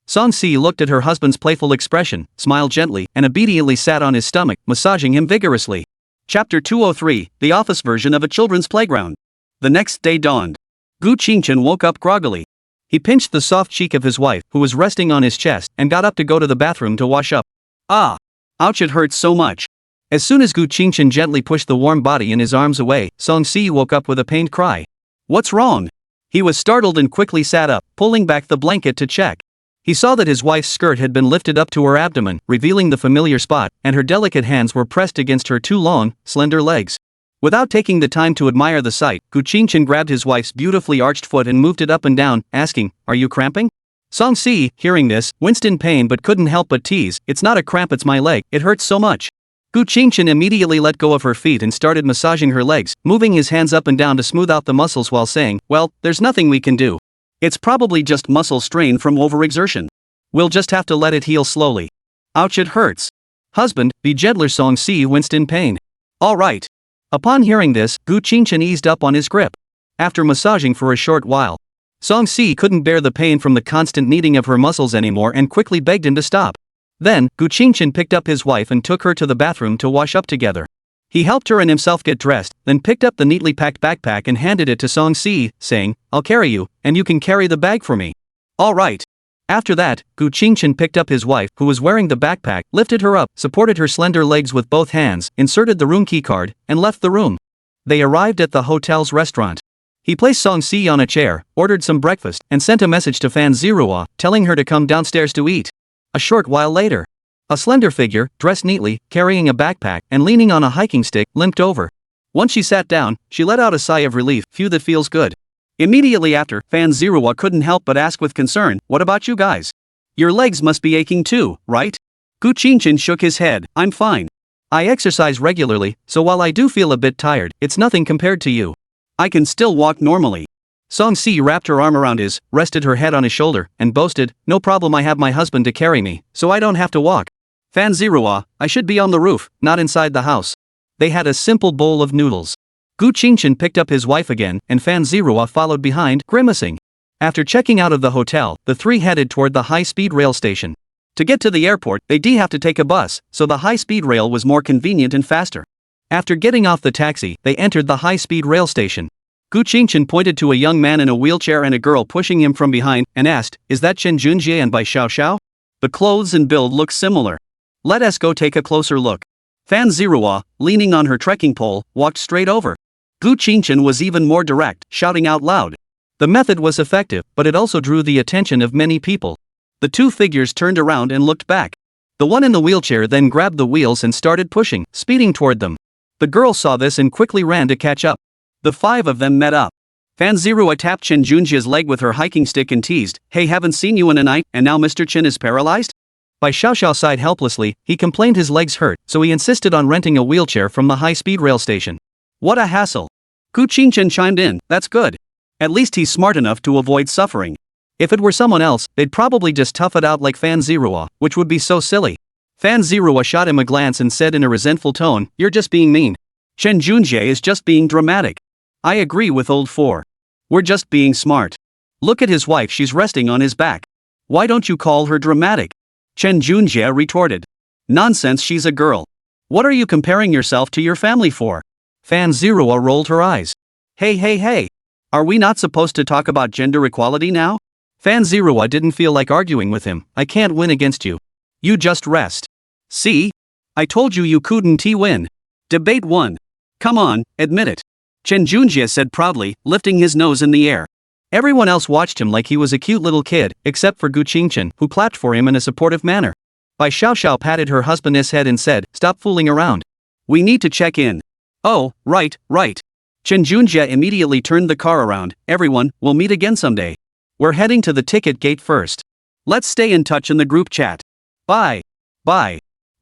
Song Si looked at her husband's playful expression, smiled gently, and obediently sat on his stomach, massaging him vigorously. Chapter 203, the office version of a children's playground. The next day dawned. Gu Qingchen woke up groggily. He pinched the soft cheek of his wife, who was resting on his chest, and got up to go to the bathroom to wash up. Ah! Ouch, it hurts so much. As soon as Gu Qingchen gently pushed the warm body in his arms away, Song Si woke up with a pained cry. What's wrong? He was startled and quickly sat up, pulling back the blanket to check. He saw that his wife's skirt had been lifted up to her abdomen, revealing the familiar spot, and her delicate hands were pressed against her two long, slender legs. Without taking the time to admire the sight, Gu Qingchen grabbed his wife's beautifully arched foot and moved it up and down, asking, Are you cramping? Song Si, hearing this, winced in pain but couldn't help but tease, It's not a cramp, it's my leg, it hurts so much. Gu Qingchen immediately let go of her feet and started massaging her legs, moving his hands up and down to smooth out the muscles while saying, Well, there's nothing we can do. It's probably just muscle strain from overexertion. We'll just have to let it heal slowly. Ouch, it hurts. Husband, be gentler, Song Si winced in pain. All right. Upon hearing this, Gu Qingchen eased up on his grip. After massaging for a short while, Song Si couldn't bear the pain from the constant kneading of her muscles anymore and quickly begged him to stop. Then, Gu Qingchen picked up his wife and took her to the bathroom to wash up together. He helped her and himself get dressed, then picked up the neatly packed backpack and handed it to Song Si, saying, "I'll carry you, and you can carry the bag for me." "All right." After that, Gu Qingchen picked up his wife, who was wearing the backpack, lifted her up, supported her slender legs with both hands, inserted the room keycard, and left the room. They arrived at the hotel's restaurant. He placed Song Si on a chair, ordered some breakfast, and sent a message to Fan Zirua, telling her to come downstairs to eat. A short while later, a slender figure, dressed neatly, carrying a backpack, and leaning on a hiking stick, limped over. Once she sat down, she let out a sigh of relief. Phew, that feels good. Immediately after, Fan Zirua couldn't help but ask with concern, "What about you guys? Your legs must be aching too, right?" Gu Qingchen shook his head. "I'm fine. I exercise regularly, so while I do feel a bit tired, it's nothing compared to you. I can still walk normally." Song Si wrapped her arm around his, rested her head on his shoulder, and boasted, "No problem, I have my husband to carry me, so I don't have to walk. Fan Zirua, I should be on the roof, not inside the house." They had a simple bowl of noodles. Gu Qingchen picked up his wife again, and Fan Zirua followed behind, grimacing. After checking out of the hotel, the three headed toward the high-speed rail station. To get to the airport, they'd have to take a bus, so the high-speed rail was more convenient and faster. After getting off the taxi, they entered the high-speed rail station. Gu Qingchen pointed to a young man in a wheelchair and a girl pushing him from behind, and asked, "Is that Chen Junjie and Bai Xiaoxiao? The clothes and build look similar. Let us go take a closer look." Fan Zirua, leaning on her trekking pole, walked straight over. Gu Qingchen was even more direct, shouting out loud. The method was effective, but it also drew the attention of many people. The two figures turned around and looked back. The one in the wheelchair then grabbed the wheels and started pushing, speeding toward them. The girl saw this and quickly ran to catch up. The five of them met up. Fan Zirua tapped Chen Junjia's leg with her hiking stick and teased, "Hey, haven't seen you in a night, and now Mr. Chen is paralyzed?" Bai Xiaoxiao sighed helplessly. He complained his legs hurt, so he insisted on renting a wheelchair from the high-speed rail station. "What a hassle." Gu Qingchen chimed in, "That's good. At least he's smart enough to avoid suffering. If it were someone else, they'd probably just tough it out like Fan Zirua, which would be so silly." Fan Zirua shot him a glance and said in a resentful tone, "You're just being mean. Chen Junjie is just being dramatic." "I agree with old four. We're just being smart. Look at his wife, she's resting on his back. Why don't you call her dramatic?" Chen Junjie retorted. "Nonsense, she's a girl. What are you comparing yourself to your family for?" Fan Zirua rolled her eyes. Hey. Are we not supposed to talk about gender equality now?" Fan Zirua didn't feel like arguing with him. "I can't win against you. You just rest. See? I told you couldn't win. Debate 1. Come on, admit it." Chen Junjie said proudly, lifting his nose in the air. Everyone else watched him like he was a cute little kid, except for Gu Qingchen, who clapped for him in a supportive manner. Bai Xiaoxiao patted her husband's head and said, "Stop fooling around. We need to check in." "Oh, right. Chen Junjie immediately turned the car around. "Everyone, we'll meet again someday. We're heading to the ticket gate first. Let's stay in touch in the group chat. Bye."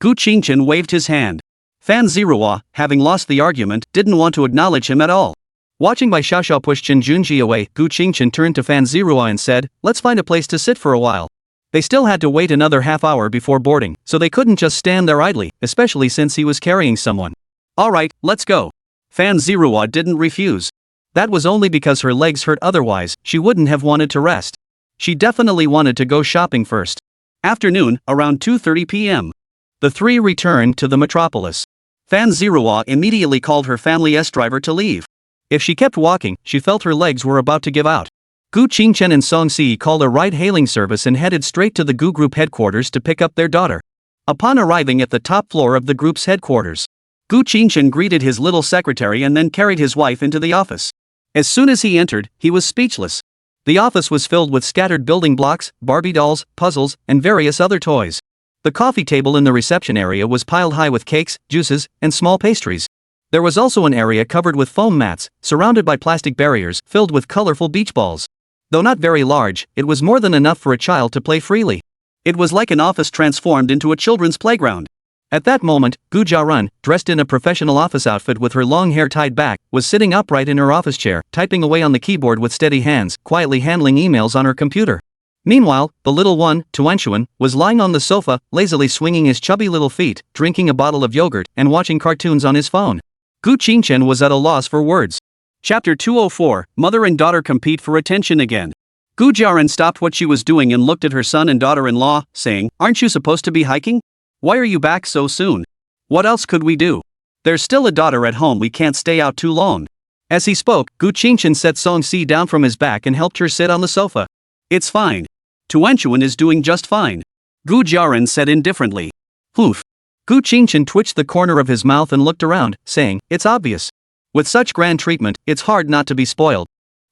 Gu Qingchen waved his hand. Fan Zirua, having lost the argument, didn't want to acknowledge him at all. Watching Bai Xiaoxiao push Chen Junjie away, Gu Qingchen turned to Fan Zirua and said, "Let's find a place to sit for a while." They still had to wait another half hour before boarding, so they couldn't just stand there idly, especially since he was carrying someone. "Alright, let's go." Fan Zirua didn't refuse. That was only because her legs hurt, otherwise, she wouldn't have wanted to rest. She definitely wanted to go shopping first. Afternoon, around 2:30 p.m. The three returned to the metropolis. Fan Zirua immediately called her family's driver to leave. If she kept walking, she felt her legs were about to give out. Gu Qingchen and Song Si called a ride-hailing service and headed straight to the Gu Group headquarters to pick up their daughter. Upon arriving at the top floor of the group's headquarters, Gu Qingchen greeted his little secretary and then carried his wife into the office. As soon as he entered, he was speechless. The office was filled with scattered building blocks, Barbie dolls, puzzles, and various other toys. The coffee table in the reception area was piled high with cakes, juices, and small pastries. There was also an area covered with foam mats, surrounded by plastic barriers, filled with colorful beach balls. Though not very large, it was more than enough for a child to play freely. It was like an office transformed into a children's playground. At that moment, Gu Jiarun, dressed in a professional office outfit with her long hair tied back, was sitting upright in her office chair, typing away on the keyboard with steady hands, quietly handling emails on her computer. Meanwhile, the little one, Tuanshuan, was lying on the sofa, lazily swinging his chubby little feet, drinking a bottle of yogurt, and watching cartoons on his phone. Gu Qingchen was at a loss for words. Chapter 204, Mother and Daughter Compete for Attention Again. Gu Jiarun stopped what she was doing and looked at her son and daughter-in-law, saying, "Aren't you supposed to be hiking? Why are you back so soon? What else could we do?" There's still a daughter at home, we can't stay out too long. As he spoke, Gu Qingchen set Song-si down from his back and helped her sit on the sofa. It's fine. Tuanchuan is doing just fine. Gu Jiaran said indifferently. Oof. Gu Qingchen twitched the corner of his mouth and looked around, saying, it's obvious. With such grand treatment, it's hard not to be spoiled.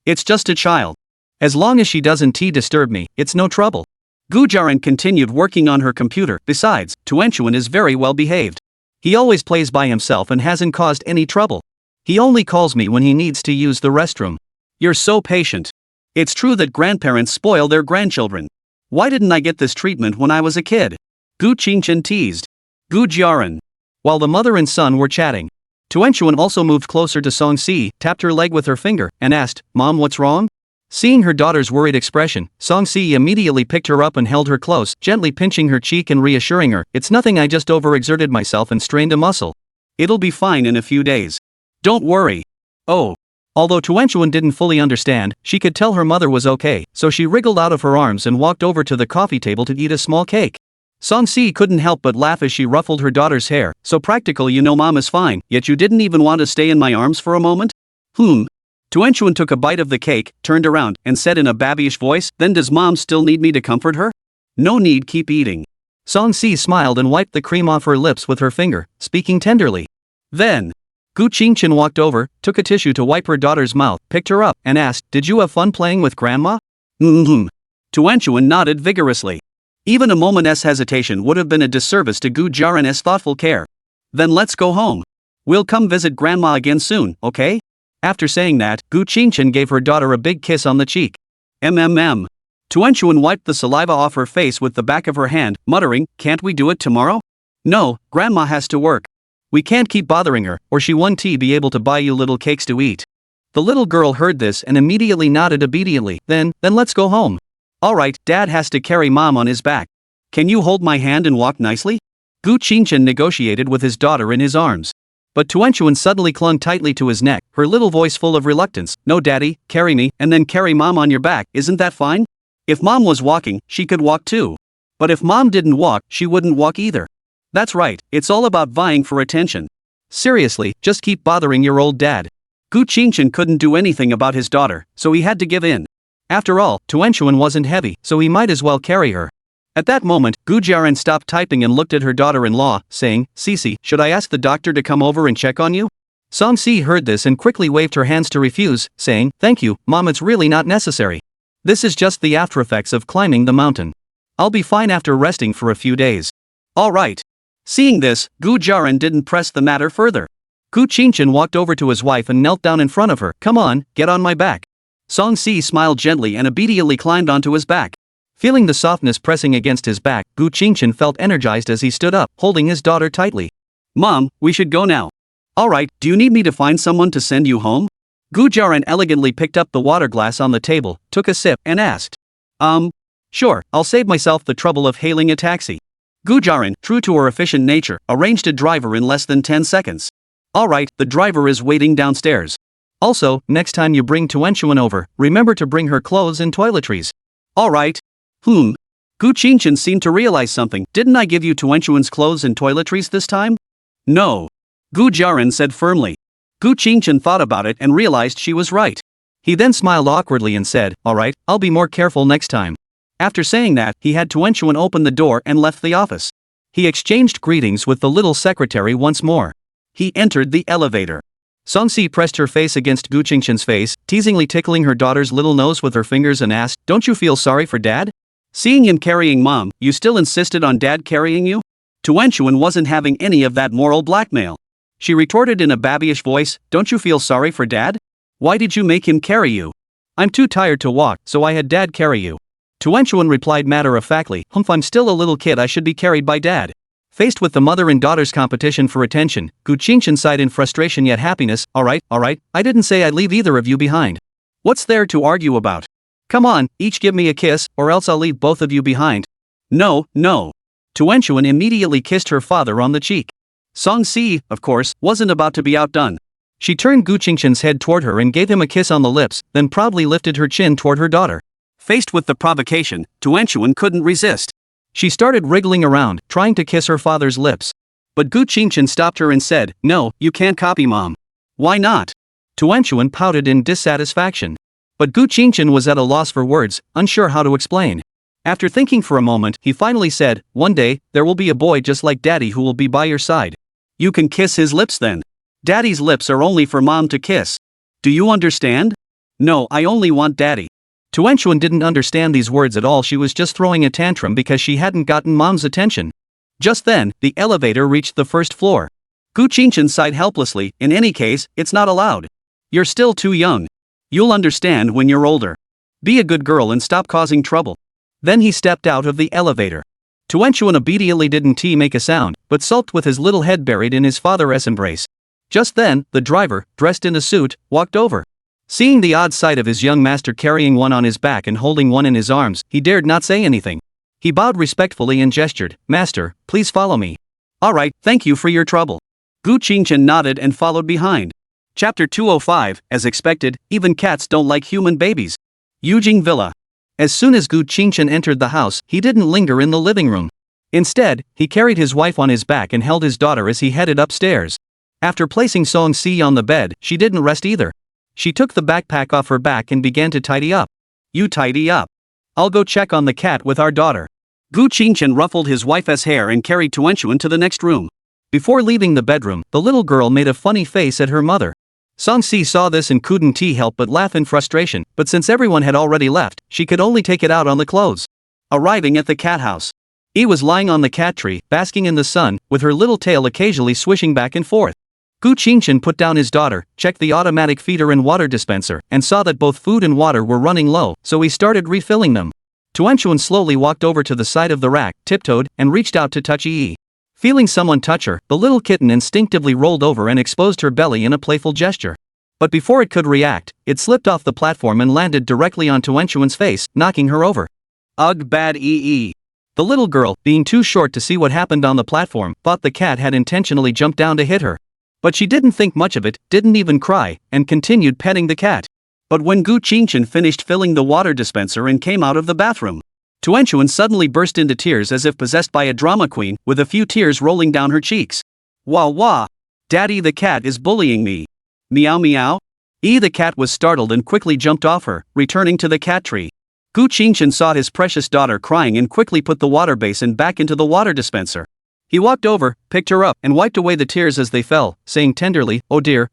It's just a child. As long as she doesn't disturb me, it's no trouble. Gu Jiaran continued working on her computer. Besides, Tuanchuan is very well behaved. He always plays by himself and hasn't caused any trouble. He only calls me when he needs to use the restroom. You're so patient. It's true that grandparents spoil their grandchildren. Why didn't I get this treatment when I was a kid? Gu Qingchen teased. Gu Jiaran. While the mother and son were chatting, Tuanchuan also moved closer to Song-si, tapped her leg with her finger, and asked, Mom, what's wrong? Seeing her daughter's worried expression, Song-si immediately picked her up and held her close, gently pinching her cheek and reassuring her, it's nothing, I just overexerted myself and strained a muscle. It'll be fine in a few days. Don't worry. Oh. Although Tuanchuan didn't fully understand, she could tell her mother was okay, so she wriggled out of her arms and walked over to the coffee table to eat a small cake. Song-si couldn't help but laugh as she ruffled her daughter's hair. So practical, you know, Mom is fine, yet you didn't even want to stay in my arms for a moment? Tuanchuan took a bite of the cake, turned around, and said in a babyish voice, then does Mom still need me to comfort her? No need, keep eating. Song-si smiled and wiped the cream off her lips with her finger, speaking tenderly. Then, Gu Qingchen walked over, took a tissue to wipe her daughter's mouth, picked her up, and asked, did you have fun playing with Grandma? Tuanchuan nodded vigorously. Even a moment's hesitation would have been a disservice to Gu Jiaran's thoughtful care. Then let's go home. We'll come visit Grandma again soon, okay? After saying that, Gu Qingchen gave her daughter a big kiss on the cheek. Tuanchuan wiped the saliva off her face with the back of her hand, muttering, can't we do it tomorrow? No, Grandma has to work. We can't keep bothering her, or she won't be able to buy you little cakes to eat. The little girl heard this and immediately nodded obediently. Then let's go home. Alright, Dad has to carry Mom on his back. Can you hold my hand and walk nicely? Gu Qingchen negotiated with his daughter in his arms. But Tuanchuan suddenly clung tightly to his neck, her little voice full of reluctance. No, Daddy, carry me, and then carry Mom on your back, isn't that fine? If Mom was walking, she could walk too. But if Mom didn't walk, she wouldn't walk either. That's right, it's all about vying for attention. Seriously, just keep bothering your old dad. Gu Qingchen couldn't do anything about his daughter, so he had to give in. After all, Tuanchuan wasn't heavy, so he might as well carry her. At that moment, Gu Jiaran stopped typing and looked at her daughter-in-law, saying, Sisi, should I ask the doctor to come over and check on you? Song-si heard this and quickly waved her hands to refuse, saying, thank you, Mom, it's really not necessary. This is just the after-effects of climbing the mountain. I'll be fine after resting for a few days. Alright. Seeing this, Gu Jiaran didn't press the matter further. Gu Qingchen walked over to his wife and knelt down in front of her. Come on, get on my back. Song-si smiled gently and obediently climbed onto his back. Feeling the softness pressing against his back, Gu Qingchen felt energized as he stood up, holding his daughter tightly. Mom, we should go now. Alright, do you need me to find someone to send you home? Gu Jiaran elegantly picked up the water glass on the table, took a sip, and asked. Sure, I'll save myself the trouble of hailing a taxi. Gu Jiaran, true to her efficient nature, arranged a driver in less than 10 seconds. Alright, the driver is waiting downstairs. Also, next time you bring Tuanchuan over, remember to bring her clothes and toiletries. Alright. Gu Qingchen seemed to realize something. Didn't I give you Tuanchuan's clothes and toiletries this time? No. Gu Jiaran said firmly. Gu Qingchen thought about it and realized she was right. He then smiled awkwardly and said, alright, I'll be more careful next time. After saying that, he had Tuanchuan open the door and left the office. He exchanged greetings with the little secretary once more. He entered the elevator. Song-si pressed her face against Gu Qingchen's face, teasingly tickling her daughter's little nose with her fingers and asked, don't you feel sorry for Dad? Seeing him carrying Mom, you still insisted on Dad carrying you? Tuanchuan wasn't having any of that moral blackmail. She retorted in a babyish voice, don't you feel sorry for Dad? Why did you make him carry you? I'm too tired to walk, so I had Dad carry you. Tuanchuan replied matter-of-factly, I'm still a little kid, I should be carried by Dad. Faced with the mother and daughter's competition for attention, Gu Qingchen sighed in frustration yet happiness. Alright, I didn't say I'd leave either of you behind. What's there to argue about? Come on, each give me a kiss, or else I'll leave both of you behind. No. Tuanchuan immediately kissed her father on the cheek. Song-si, of course, wasn't about to be outdone. She turned Gu Qingchen's head toward her and gave him a kiss on the lips, then proudly lifted her chin toward her daughter. Faced with the provocation, Tuanchuan couldn't resist. She started wriggling around, trying to kiss her father's lips. But Gu Qingchen stopped her and said, "No, you can't copy mom." "Why not?" Tuanchuan pouted in dissatisfaction. But Gu Qingchen was at a loss for words, unsure how to explain. After thinking for a moment, he finally said, "One day, there will be a boy just like Daddy who will be by your side. You can kiss his lips then. Daddy's lips are only for mom to kiss. Do you understand?" "No, I only want Daddy." Tuanchuan didn't understand these words at all. She was just throwing a tantrum because she hadn't gotten mom's attention. Just then, the elevator reached the first floor. Gu Qingchen sighed helplessly. "In any case, it's not allowed. You're still too young. You'll understand when you're older. Be a good girl and stop causing trouble." Then he stepped out of the elevator. Tuanchuan obediently didn't make a sound, but sulked with his little head buried in his father's embrace. Just then, the driver, dressed in a suit, walked over. Seeing the odd sight of his young master carrying one on his back and holding one in his arms, he dared not say anything. He bowed respectfully and gestured, "Master, please follow me." "All right, thank you for your trouble." Gu Qingchen nodded and followed behind. Chapter 205, as expected, even cats don't like human babies. Yujing Villa. As soon as Gu Qingchen entered the house, he didn't linger in the living room. Instead, he carried his wife on his back and held his daughter as he headed upstairs. After placing Song Si on the bed, she didn't rest either. She took the backpack off her back and began to tidy up. "You tidy up. I'll go check on the cat with our daughter." Gu Qingchen ruffled his wife's hair and carried Tuanchuan to the next room. Before leaving the bedroom, the little girl made a funny face at her mother. Song Si saw this and couldn't help but laugh in frustration, but since everyone had already left, she could only take it out on the clothes. Arriving at the cat house, Yi was lying on the cat tree, basking in the sun, with her little tail occasionally swishing back and forth. Gu Qingchen put down his daughter, checked the automatic feeder and water dispenser, and saw that both food and water were running low, so he started refilling them. Tuanchuan slowly walked over to the side of the rack, tiptoed, and reached out to touch Yi. Feeling someone touch her, the little kitten instinctively rolled over and exposed her belly in a playful gesture. But before it could react, it slipped off the platform and landed directly on Tuanchuan's face, knocking her over. "Ugh, bad Yi." The little girl, being too short to see what happened on the platform, thought the cat had intentionally jumped down to hit her. But she didn't think much of it, didn't even cry, and continued petting the cat. But when Gu Qingchen finished filling the water dispenser and came out of the bathroom, Tuanchuan suddenly burst into tears as if possessed by a drama queen, with a few tears rolling down her cheeks. "Wah wah! Daddy, the cat is bullying me. Meow meow." Yi the cat was startled and quickly jumped off her, returning to the cat tree. Gu Qingchen saw his precious daughter crying and quickly put the water basin back into the water dispenser. He walked over, picked her up, and wiped away the tears as they fell, saying tenderly, oh dear,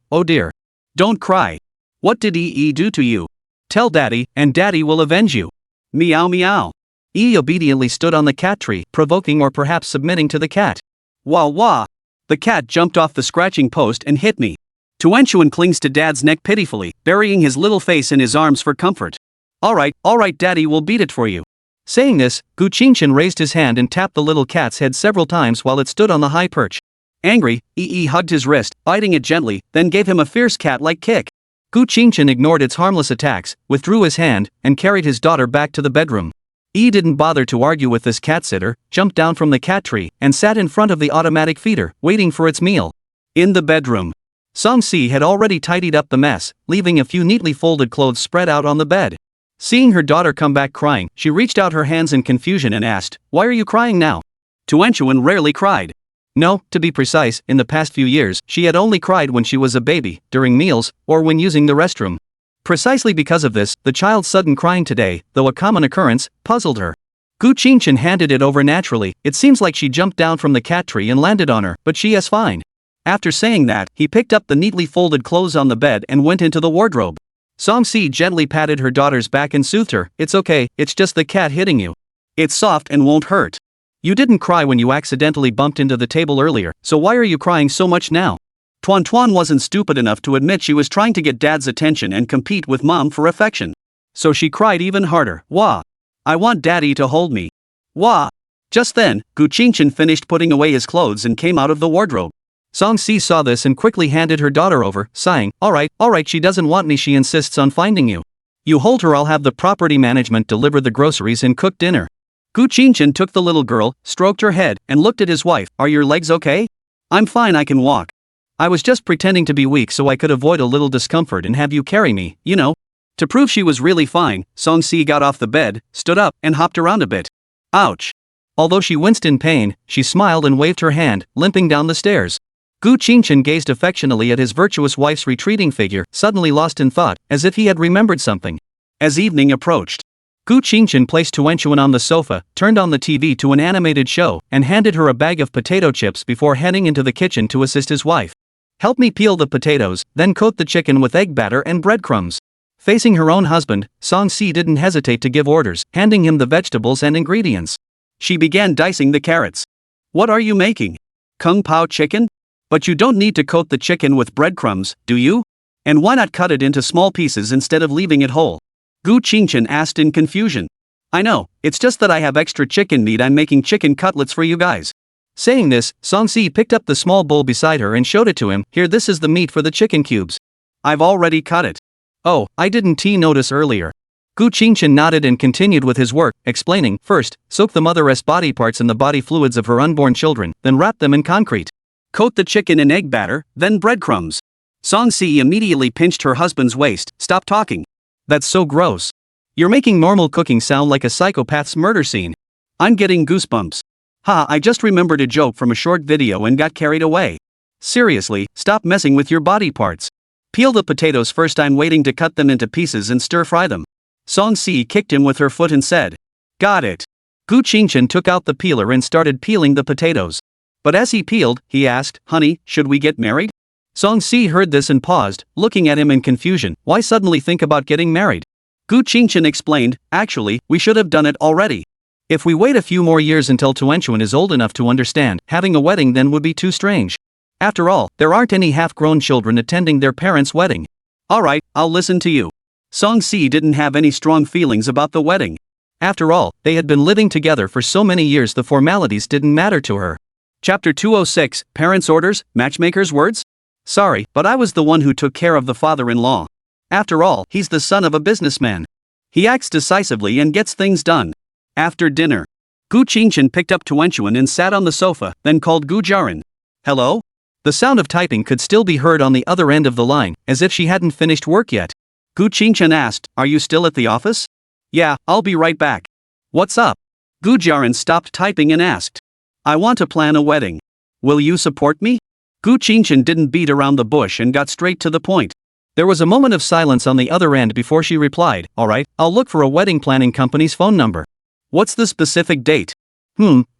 don't cry. What did Yi do to you? Tell Daddy, and Daddy will avenge you." Meow meow. Yi obediently stood on the cat tree, provoking or perhaps submitting to the cat. "Wah wah! The cat jumped off the scratching post and hit me." Tuanchuan clings to Dad's neck pitifully, burying his little face in his arms for comfort. All right, Daddy will beat it for you." Saying this, Gu Qingchen raised his hand and tapped the little cat's head several times while it stood on the high perch. Angry, Yi hugged his wrist, biting it gently, then gave him a fierce cat-like kick. Gu Qingchen ignored its harmless attacks, withdrew his hand, and carried his daughter back to the bedroom. Yi didn't bother to argue with this cat-sitter, jumped down from the cat tree, and sat in front of the automatic feeder, waiting for its meal. In the bedroom, Song Si had already tidied up the mess, leaving a few neatly folded clothes spread out on the bed. Seeing her daughter come back crying, she reached out her hands in confusion and asked, "Why are you crying now?" Tuanchuan rarely cried. No, to be precise, in the past few years, she had only cried when she was a baby, during meals, or when using the restroom. Precisely because of this, the child's sudden crying today, though a common occurrence, puzzled her. Gu Qingchen handed it over naturally. It seems like she jumped down from the cat tree and landed on her, but she is fine. After saying that, he picked up the neatly folded clothes on the bed and went into the wardrobe. Song Si gently patted her daughter's back and soothed her. "It's okay, it's just the cat hitting you. It's soft and won't hurt. You didn't cry when you accidentally bumped into the table earlier, so why are you crying so much now?" Tuan wasn't stupid enough to admit she was trying to get Dad's attention and compete with Mom for affection. So she cried even harder. "Wah! I want Daddy to hold me. Wah!" Just then, Gu Qingchen finished putting away his clothes and came out of the wardrobe. Song Si saw this and quickly handed her daughter over, sighing, All right, she doesn't want me, she insists on finding you. You hold her, I'll have the property management deliver the groceries and cook dinner." Gu Qingchen took the little girl, stroked her head, and looked at his wife. "Are your legs okay?" "I'm fine, I can walk. I was just pretending to be weak so I could avoid a little discomfort and have you carry me, you know." To prove she was really fine, Song Si got off the bed, stood up, and hopped around a bit. Ouch! Although she winced in pain, she smiled and waved her hand, limping down the stairs. Gu Qingchen gazed affectionately at his virtuous wife's retreating figure, suddenly lost in thought, as if he had remembered something. As evening approached, Gu Qingchen placed Tuanchuan on the sofa, turned on the TV to an animated show, and handed her a bag of potato chips before heading into the kitchen to assist his wife. "Help me peel the potatoes, then coat the chicken with egg batter and breadcrumbs." Facing her own husband, Song Si didn't hesitate to give orders, handing him the vegetables and ingredients. She began dicing the carrots. "What are you making? Kung Pao chicken? But you don't need to coat the chicken with breadcrumbs, do you? And why not cut it into small pieces instead of leaving it whole?" Gu Qingchen asked in confusion. "I know, it's just that I have extra chicken meat. I'm making chicken cutlets for you guys." Saying this, Song Si picked up the small bowl beside her and showed it to him. "Here, this is the meat for the chicken cubes. I've already cut it." "Oh, I didn't notice earlier." Gu Qingchen nodded and continued with his work, explaining, "First, soak the mother's body parts in the body fluids of her unborn children, then wrap them in concrete. Coat the chicken in egg batter, then breadcrumbs." Song Si immediately pinched her husband's waist. "Stop talking. That's so gross. You're making normal cooking sound like a psychopath's murder scene. I'm getting goosebumps. Ha, I just remembered a joke from a short video and got carried away. Seriously, stop messing with your body parts. Peel the potatoes first. I'm waiting to cut them into pieces and stir-fry them." Song Si kicked him with her foot and said, "Got it." Gu Qingchen took out the peeler and started peeling the potatoes. But as he peeled, he asked, "Honey, should we get married?" Song Si heard this and paused, looking at him in confusion. Why suddenly think about getting married? Gu Qingchen explained, "Actually, we should have done it already. If we wait a few more years until Tuanchuan is old enough to understand, having a wedding then would be too strange. After all, there aren't any half-grown children attending their parents' wedding." "Alright, I'll listen to you." Song Si didn't have any strong feelings about the wedding. After all, they had been living together for so many years the formalities didn't matter to her. Chapter 206, Parents' Orders, Matchmaker's Words? "Sorry, but I was the one who took care of the father-in-law. After all, he's the son of a businessman. He acts decisively and gets things done." After dinner, Gu Qingchen picked up Tuanchuan and sat on the sofa, then called Gu Jiaran. "Hello?" The sound of typing could still be heard on the other end of the line, as if she hadn't finished work yet. Gu Qingchen asked, "Are you still at the office?" "Yeah, I'll be right back." "What's up?" Gu Jiaran stopped typing and asked. "I want to plan a wedding. Will you support me?" Gu Qingchen didn't beat around the bush and got straight to the point. There was a moment of silence on the other end before she replied, "Alright, I'll look for a wedding planning company's phone number." "What's the specific date?"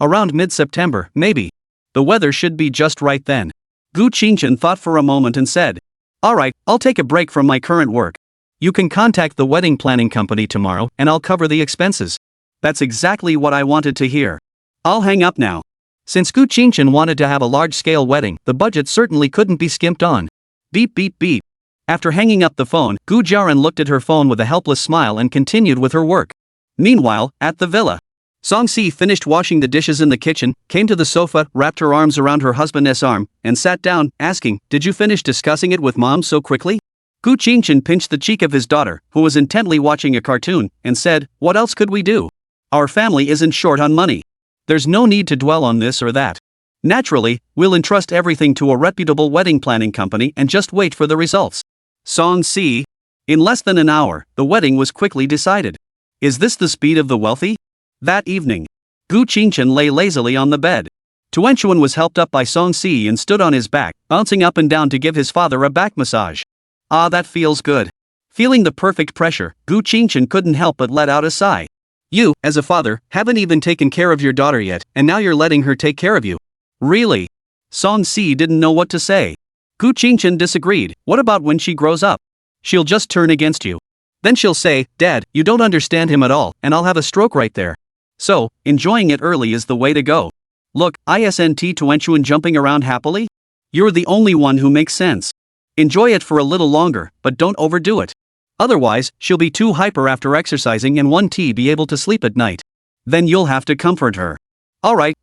Around mid-September, maybe. The weather should be just right then." Gu Qingchen thought for a moment and said, "Alright, I'll take a break from my current work. You can contact the wedding planning company tomorrow and I'll cover the expenses." That's exactly what I wanted to hear. I'll hang up now. Since Gu Qingchen wanted to have a large-scale wedding, the budget certainly couldn't be skimped on. Beep beep beep. After hanging up the phone, Gu Jiaran looked at her phone with a helpless smile and continued with her work. Meanwhile, at the villa, Song Si finished washing the dishes in the kitchen, came to the sofa, wrapped her arms around her husband's arm, and sat down, asking, "Did you finish discussing it with Mom so quickly?" Gu Qingchen pinched the cheek of his daughter, who was intently watching a cartoon, and said, "What else could we do? Our family isn't short on money. There's no need to dwell on this or that. Naturally, we'll entrust everything to a reputable wedding planning company and just wait for the results." Song Si. In less than an hour, the wedding was quickly decided. Is this the speed of the wealthy? That evening, Gu Qingchen lay lazily on the bed. Tuanchuan was helped up by Song Si and stood on his back, bouncing up and down to give his father a back massage. Ah, that feels good. Feeling the perfect pressure, Gu Qingchen couldn't help but let out a sigh. You, as a father, haven't even taken care of your daughter yet, and now you're letting her take care of you. Really? Song Si didn't know what to say. Gu Qingchen disagreed. What about when she grows up? She'll just turn against you. Then she'll say, "Dad, you don't understand him at all," and I'll have a stroke right there. So, enjoying it early is the way to go. Look, isn't Tuanchuan jumping around happily? You're the only one who makes sense. Enjoy it for a little longer, but don't overdo it. Otherwise, she'll be too hyper after exercising and won't be able to sleep at night. Then you'll have to comfort her. Alright,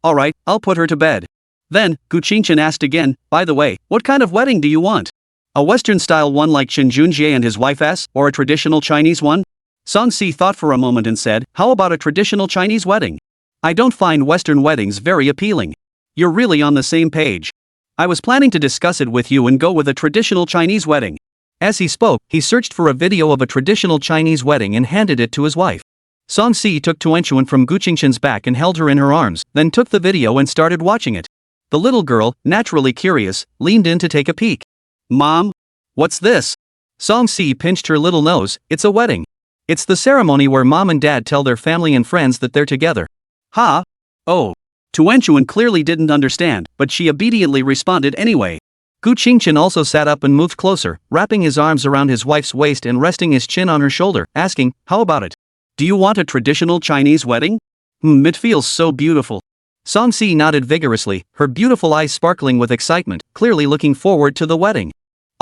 I'll put her to bed. Then, Gu Qingchen asked again, "By the way, what kind of wedding do you want? A Western-style one like Shen Junjie and his wife's, or a traditional Chinese one?" Song Si thought for a moment and said, "How about a traditional Chinese wedding? I don't find Western weddings very appealing." You're really on the same page. I was planning to discuss it with you and go with a traditional Chinese wedding. As he spoke, he searched for a video of a traditional Chinese wedding and handed it to his wife. Song Si took Tuanchuan from Gu Qingshan's back and held her in her arms, then took the video and started watching it. The little girl, naturally curious, leaned in to take a peek. Mom? What's this? Song Si pinched her little nose. It's a wedding. It's the ceremony where mom and dad tell their family and friends that they're together. Ha? Oh. Tuanchuan clearly didn't understand, but she obediently responded anyway. Gu Qingshan also sat up and moved closer, wrapping his arms around his wife's waist and resting his chin on her shoulder, asking, "How about it? Do you want a traditional Chinese wedding? It feels so beautiful." Song Si nodded vigorously, her beautiful eyes sparkling with excitement, clearly looking forward to the wedding.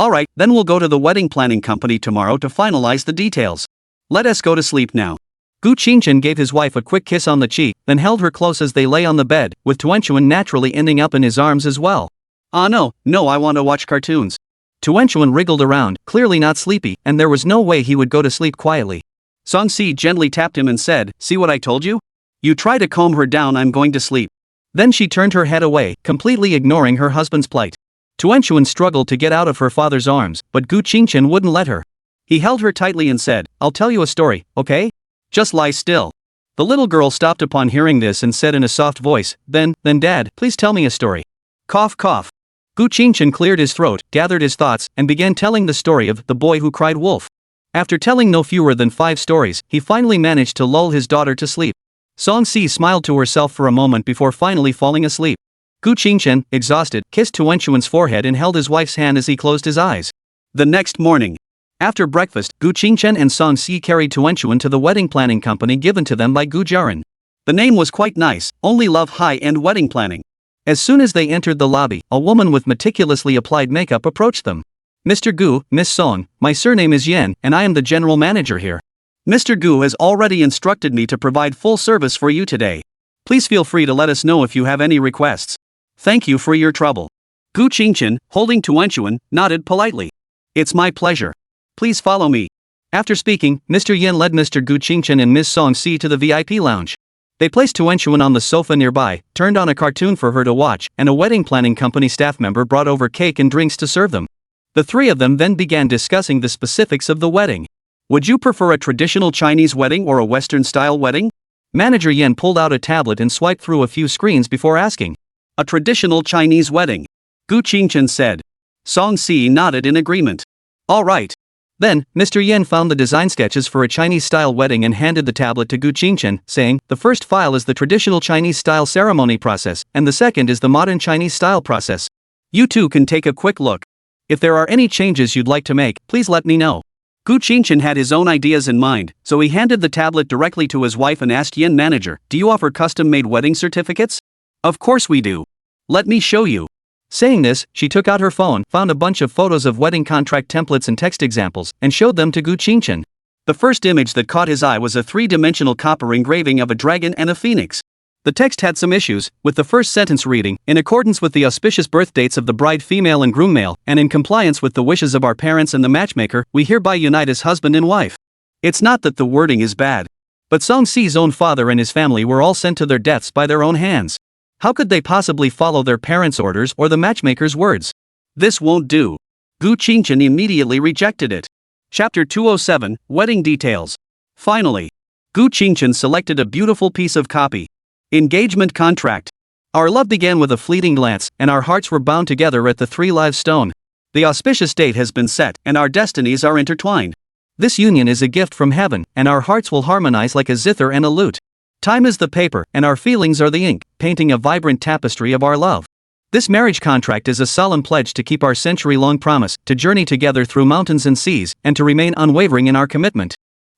Alright, then we'll go to the wedding planning company tomorrow to finalize the details. Let us go to sleep now. Gu Qingshan gave his wife a quick kiss on the cheek, then held her close as they lay on the bed, with Tuanchuan naturally ending up in his arms as well. Ah no, I want to watch cartoons. Tuanchuan wriggled around, clearly not sleepy, and there was no way he would go to sleep quietly. Song Si gently tapped him and said, "See what I told you? You try to calm her down, I'm going to sleep." Then she turned her head away, completely ignoring her husband's plight. Tuanchuan struggled to get out of her father's arms, but Gu Qingshan wouldn't let her. He held her tightly and said, "I'll tell you a story, okay? Just lie still." The little girl stopped upon hearing this and said in a soft voice, Then Dad, please tell me a story." Cough cough. Gu Qingshan cleared his throat, gathered his thoughts, and began telling the story of the boy who cried wolf. After telling no fewer than 5 stories, he finally managed to lull his daughter to sleep. Song Si smiled to herself for a moment before finally falling asleep. Gu Qingshan, exhausted, kissed Tuanchuan's forehead and held his wife's hand as he closed his eyes. The next morning, after breakfast, Gu Qingshan and Song Si carried Tuanchuan to the wedding planning company given to them by Gu Jiaran. The name was quite nice, Only Love High-End Wedding Planning. As soon as they entered the lobby, a woman with meticulously applied makeup approached them. "Mr. Gu, Miss Song, my surname is Yen, and I am the general manager here. Mr. Gu has already instructed me to provide full service for you today. Please feel free to let us know if you have any requests. Thank you for your trouble." Gu Qingshan, holding Tuanchuan, nodded politely. "It's my pleasure. Please follow me." After speaking, Mr. Yen led Mr. Gu Qingshan and Miss Song Si to the VIP lounge. They placed Tuanchuan on the sofa nearby, turned on a cartoon for her to watch, and a wedding planning company staff member brought over cake and drinks to serve them. The three of them then began discussing the specifics of the wedding. "Would you prefer a traditional Chinese wedding or a Western-style wedding?" Manager Yen pulled out a tablet and swiped through a few screens before asking. "A traditional Chinese wedding," Gu Qingshan said. Song Si nodded in agreement. "All right." Then, Mr. Yen found the design sketches for a Chinese-style wedding and handed the tablet to Gu Qingshan, saying, "The first file is the traditional Chinese-style ceremony process, and the second is the modern Chinese-style process. You two can take a quick look. If there are any changes you'd like to make, please let me know." Gu Qingshan had his own ideas in mind, so he handed the tablet directly to his wife and asked Yen manager, "Do you offer custom-made wedding certificates?" "Of course we do. Let me show you." Saying this, she took out her phone, found a bunch of photos of wedding contract templates and text examples, and showed them to Gu Qingshan. The first image that caught his eye was a 3-dimensional copper engraving of a dragon and a phoenix. The text had some issues, with the first sentence reading, "In accordance with the auspicious birth dates of the bride female and groom male, and in compliance with the wishes of our parents and the matchmaker, we hereby unite as husband and wife." It's not that the wording is bad. But Song Si's own father and his family were all sent to their deaths by their own hands. How could they possibly follow their parents' orders or the matchmaker's words? This won't do. Gu Qingshan immediately rejected it. Chapter 207, Wedding Details. Finally, Gu Qingshan selected a beautiful piece of copy. Engagement contract. Our love began with a fleeting glance, and our hearts were bound together at the 3 live stone. The auspicious date has been set, and our destinies are intertwined. This union is a gift from heaven, and our hearts will harmonize like a zither and a lute. Time is the paper, and our feelings are the ink, painting a vibrant tapestry of our love. This marriage contract is a solemn pledge to keep our century-long promise, to journey together through mountains and seas, and to remain unwavering in our commitment.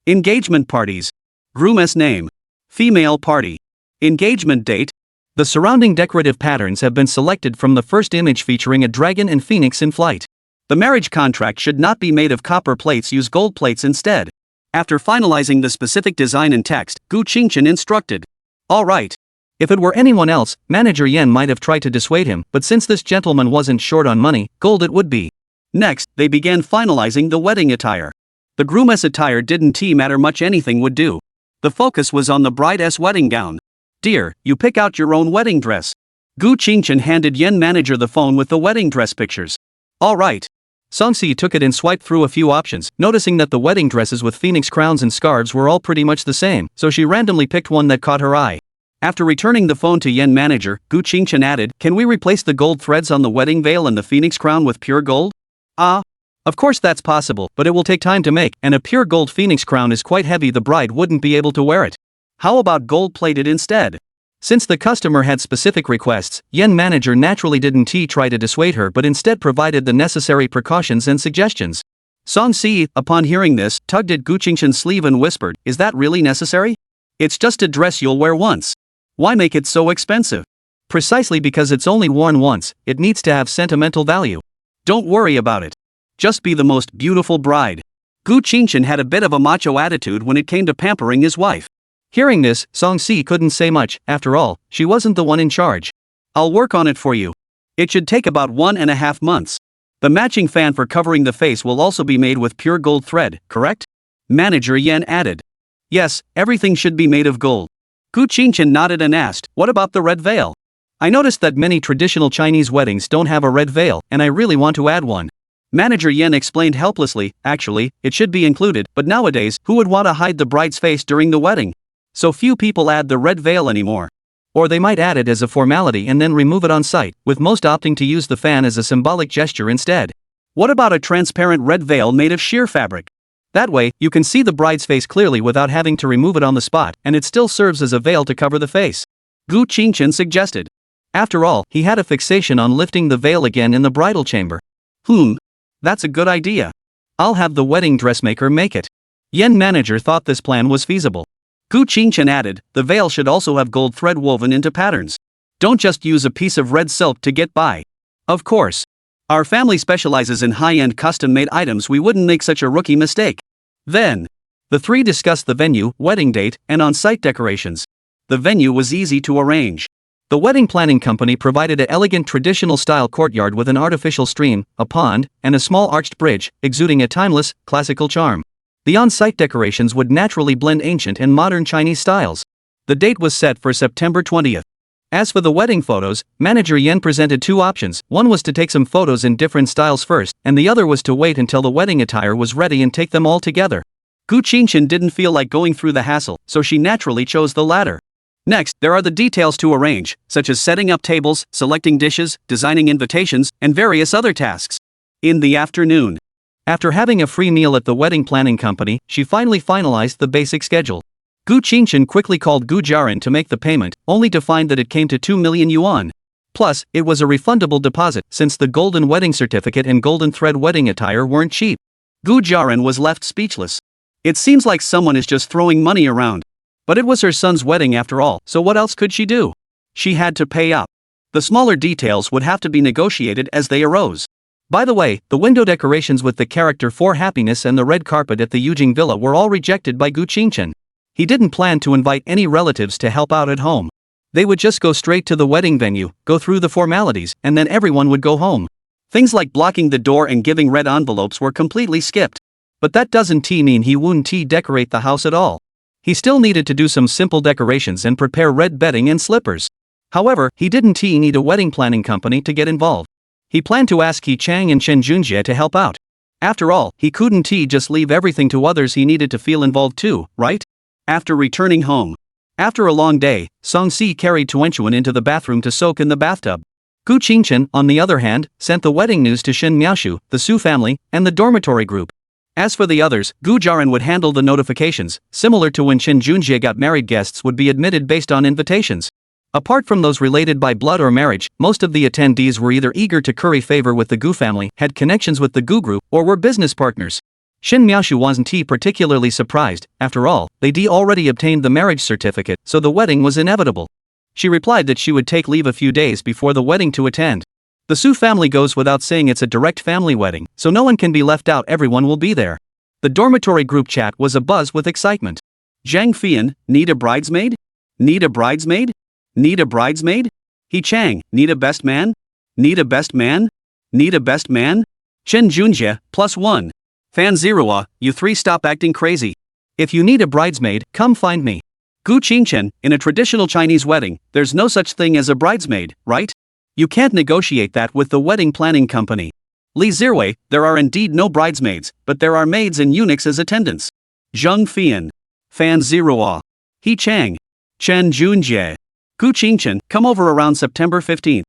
Engagement parties. Groom's name. Female party. Engagement date. The surrounding decorative patterns have been selected from the first image featuring a dragon and phoenix in flight. The marriage contract should not be made of copper plates, use gold plates instead. After finalizing the specific design and text, Gu Qingshan instructed. All right. If it were anyone else, Manager Yen might have tried to dissuade him, but since this gentleman wasn't short on money, gold it would be. Next, they began finalizing the wedding attire. The groom's attire didn't matter much, anything would do. The focus was on the bride's wedding gown. Dear, you pick out your own wedding dress. Gu Qingshan handed Yen manager the phone with the wedding dress pictures. All right. Songsi took it and swiped through a few options, noticing that the wedding dresses with phoenix crowns and scarves were all pretty much the same, so she randomly picked one that caught her eye. After returning the phone to Yen manager, Gu Qingchen added, "Can we replace the gold threads on the wedding veil and the phoenix crown with pure gold?" Of course that's possible, but it will take time to make, and a pure gold phoenix crown is quite heavy, the bride wouldn't be able to wear it. How about gold-plated instead? Since the customer had specific requests, Yen manager naturally didn't try to dissuade her but instead provided the necessary precautions and suggestions. Song Si, upon hearing this, tugged at Gu Qingchen's sleeve and whispered, "Is that really necessary? It's just a dress you'll wear once. Why make it so expensive?" "Precisely because it's only worn once, it needs to have sentimental value. Don't worry about it. Just be the most beautiful bride." Gu Qingchen had a bit of a macho attitude when it came to pampering his wife. Hearing this, Song Si couldn't say much. After all, she wasn't the one in charge. "I'll work on it for you. It should take about 1.5 months. The matching fan for covering the face will also be made with pure gold thread, correct?" Manager Yen added. "Yes, everything should be made of gold." Gu Qingchen nodded and asked, "What about the red veil? I noticed that many traditional Chinese weddings don't have a red veil, and I really want to add one." Manager Yen explained helplessly, "Actually, it should be included, but nowadays, who would want to hide the bride's face during the wedding? So few people add the red veil anymore. Or they might add it as a formality and then remove it on site, with most opting to use the fan as a symbolic gesture instead. What about a transparent red veil made of sheer fabric? That way, you can see the bride's face clearly without having to remove it on the spot, and it still serves as a veil to cover the face," Gu Qingchen suggested. After all, he had a fixation on lifting the veil again in the bridal chamber. That's a good idea. I'll have the wedding dressmaker make it." Yen manager thought this plan was feasible. Gu Qingchen added, "The veil should also have gold thread woven into patterns. Don't just use a piece of red silk to get by." "Of course. Our family specializes in high-end custom-made items, we wouldn't make such a rookie mistake." Then, the three discussed the venue, wedding date, and on-site decorations. The venue was easy to arrange. The wedding planning company provided an elegant traditional-style courtyard with an artificial stream, a pond, and a small arched bridge, exuding a timeless, classical charm. The on-site decorations would naturally blend ancient and modern Chinese styles. The date was set for September 20th. As for the wedding photos, Manager Yen presented two options. One was to take some photos in different styles first, and the other was to wait until the wedding attire was ready and take them all together. Gu Qingchen didn't feel like going through the hassle, so she naturally chose the latter. Next, there are the details to arrange, such as setting up tables, selecting dishes, designing invitations, and various other tasks. In the afternoon, after having a free meal at the wedding planning company, she finally finalized the basic schedule. Gu Qingchen quickly called Gu Jiaran to make the payment, only to find that it came to 2 million yuan. Plus, it was a refundable deposit, since the golden wedding certificate and golden thread wedding attire weren't cheap. Gu Jiaran was left speechless. It seems like someone is just throwing money around. But it was her son's wedding after all, so what else could she do? She had to pay up. The smaller details would have to be negotiated as they arose. By the way, the window decorations with the character for happiness and the red carpet at the Yujing villa were all rejected by Gu Qingchen. He didn't plan to invite any relatives to help out at home. They would just go straight to the wedding venue, go through the formalities, and then everyone would go home. Things like blocking the door and giving red envelopes were completely skipped. But that doesn't mean he wouldn't decorate the house at all. He still needed to do some simple decorations and prepare red bedding and slippers. However, he didn't need a wedding planning company to get involved. He planned to ask He Chang and Chen Junjie to help out. After all, he couldn't just leave everything to others, he needed to feel involved too, right? After returning home, after a long day, Song Si carried Tuanchuan into the bathroom to soak in the bathtub. Gu Qingchen, on the other hand, sent the wedding news to Shin Miaoshu, the Su family, and the dormitory group. As for the others, Gu Jiaran would handle the notifications. Similar to when Chen Junjie got married, guests would be admitted based on invitations. Apart from those related by blood or marriage, most of the attendees were either eager to curry favor with the Gu family, had connections with the Gu group, or were business partners. Shin Miaoshu wasn't particularly surprised. After all, they already obtained the marriage certificate, so the wedding was inevitable. She replied that she would take leave a few days before the wedding to attend. The Su family goes without saying, it's a direct family wedding, so no one can be left out, everyone will be there. The dormitory group chat was abuzz with excitement. Zhang Fian, need a bridesmaid? Need a bridesmaid? Need a bridesmaid? He Chang, need a best man? Need a best man? Need a best man? Chen Junjie, +1. Fan Zerua, you three stop acting crazy. If you need a bridesmaid, come find me. Gu Qingchen, in a traditional Chinese wedding, there's no such thing as a bridesmaid, right? You can't negotiate that with the wedding planning company. Li Zirwei, there are indeed no bridesmaids, but there are maids and eunuchs as attendants. Zheng Fian. Fan Ziruo. He Chang. Chen Junjie. Gu Qingchen, come over around September 15th.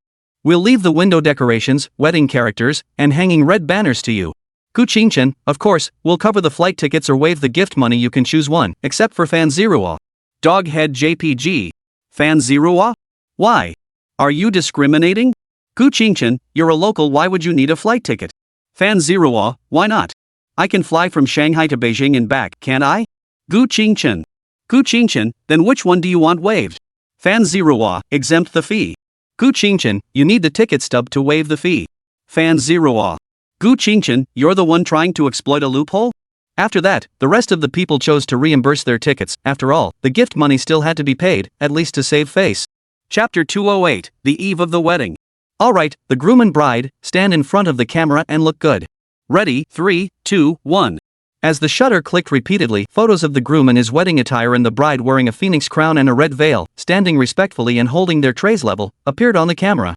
We'll leave the window decorations, wedding characters, and hanging red banners to you. Gu Qingchen, of course, we'll cover the flight tickets or waive the gift money, you can choose one, except for Fan Ziruo. Doghead JPG. Fan Ziruo? Why? Are you discriminating? Gu Qingchen, you're a local, why would you need a flight ticket? Fan Ziruo, why not? I can fly from Shanghai to Beijing and back, can't I? Gu Qingchen. Gu Qingchen, then which one do you want waived? Fan Ziruo, exempt the fee. Gu Qingchen, you need the ticket stub to waive the fee. Fan Ziruo. Gu Qingchen, you're the one trying to exploit a loophole? After that, the rest of the people chose to reimburse their tickets. After all, the gift money still had to be paid, at least to save face. Chapter 208, The Eve of the Wedding. Alright, the groom and bride, stand in front of the camera and look good. Ready, 3, 2, 1. As the shutter clicked repeatedly, photos of the groom in his wedding attire and the bride wearing a phoenix crown and a red veil, standing respectfully and holding their trays level, appeared on the camera.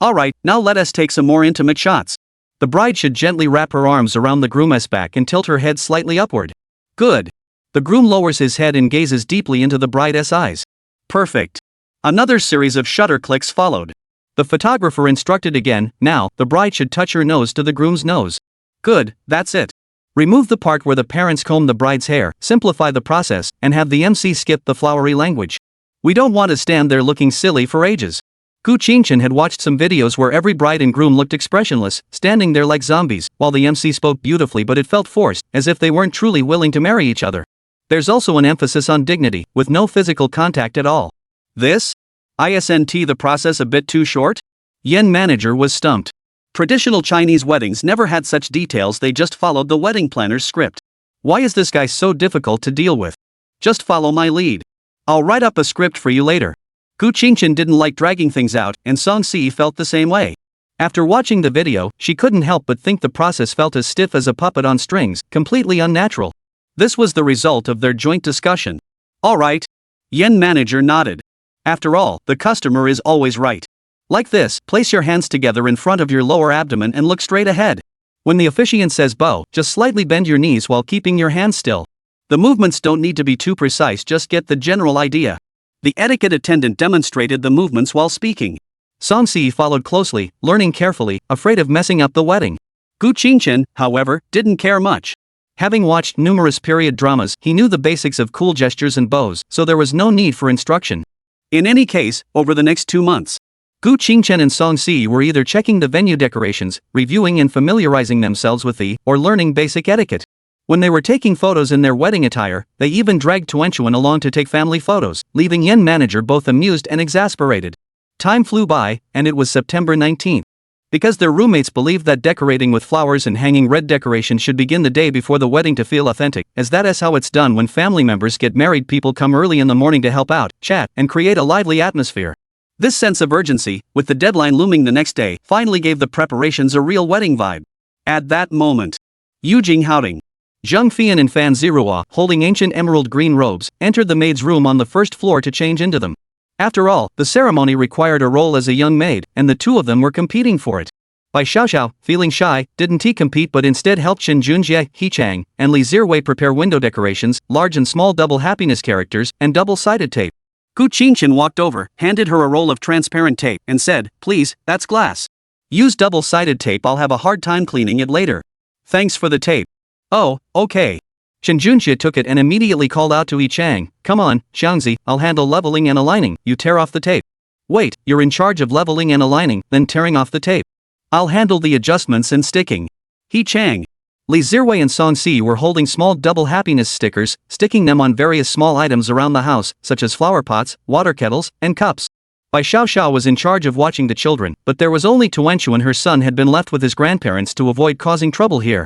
Alright, now let us take some more intimate shots. The bride should gently wrap her arms around the groom's back and tilt her head slightly upward. Good. The groom lowers his head and gazes deeply into the bride's eyes. Perfect. Another series of shutter clicks followed. The photographer instructed again, now, the bride should touch her nose to the groom's nose. Good, that's it. Remove the part where the parents comb the bride's hair, simplify the process, and have the MC skip the flowery language. We don't want to stand there looking silly for ages. Gu Qingchen had watched some videos where every bride and groom looked expressionless, standing there like zombies, while the MC spoke beautifully, but it felt forced, as if they weren't truly willing to marry each other. There's also an emphasis on dignity, with no physical contact at all. This? Isn't the process a bit too short? Yen manager was stumped. Traditional Chinese weddings never had such details, they just followed the wedding planner's script. Why is this guy so difficult to deal with? Just follow my lead. I'll write up a script for you later. Gu Qingchen didn't like dragging things out, and Song Si felt the same way. After watching the video, she couldn't help but think the process felt as stiff as a puppet on strings, completely unnatural. This was the result of their joint discussion. Alright. Yen manager nodded. After all, the customer is always right. Like this, place your hands together in front of your lower abdomen and look straight ahead. When the officiant says bow, just slightly bend your knees while keeping your hands still. The movements don't need to be too precise, just get the general idea. The etiquette attendant demonstrated the movements while speaking. Song Si followed closely, learning carefully, afraid of messing up the wedding. Gu Qingchen, however, didn't care much. Having watched numerous period dramas, he knew the basics of cool gestures and bows, so there was no need for instruction. In any case, over the next 2 months, Gu Qingchen and Song Si were either checking the venue decorations, reviewing and familiarizing themselves with or learning basic etiquette. When they were taking photos in their wedding attire, they even dragged Tuanchuan along to take family photos, leaving Yen manager both amused and exasperated. Time flew by, and it was September 19th. Because their roommates believed that decorating with flowers and hanging red decorations should begin the day before the wedding to feel authentic, as that is how it's done when family members get married. People come early in the morning to help out, chat, and create a lively atmosphere. This sense of urgency, with the deadline looming the next day, finally gave the preparations a real wedding vibe. At that moment, Yujing Haoding, Zheng Fian and Fan Ziruo, holding ancient emerald green robes, entered the maid's room on the first floor to change into them. After all, the ceremony required a role as a young maid, and the two of them were competing for it. Bai Xiaoxiao, feeling shy, didn't he compete but instead helped Chen Junjie, He Chang, and Li Zirwei prepare window decorations, large and small double happiness characters, and double-sided tape. Gu Qingchen walked over, handed her a roll of transparent tape, and said, "Please, that's glass. Use double-sided tape, I'll have a hard time cleaning it later." "Thanks for the tape." "Oh, okay." Chen Junjie took it and immediately called out to Yi Chang, "Come on, Xiangzi, I'll handle leveling and aligning, you tear off the tape." "Wait, you're in charge of leveling and aligning, then tearing off the tape." "I'll handle the adjustments and sticking." He Chang, Li Zirwei and Song Si were holding small double happiness stickers, sticking them on various small items around the house, such as flower pots, water kettles, and cups. Bai Xiaoxiao was in charge of watching the children, but there was only Tuanchu and her son had been left with his grandparents to avoid causing trouble here.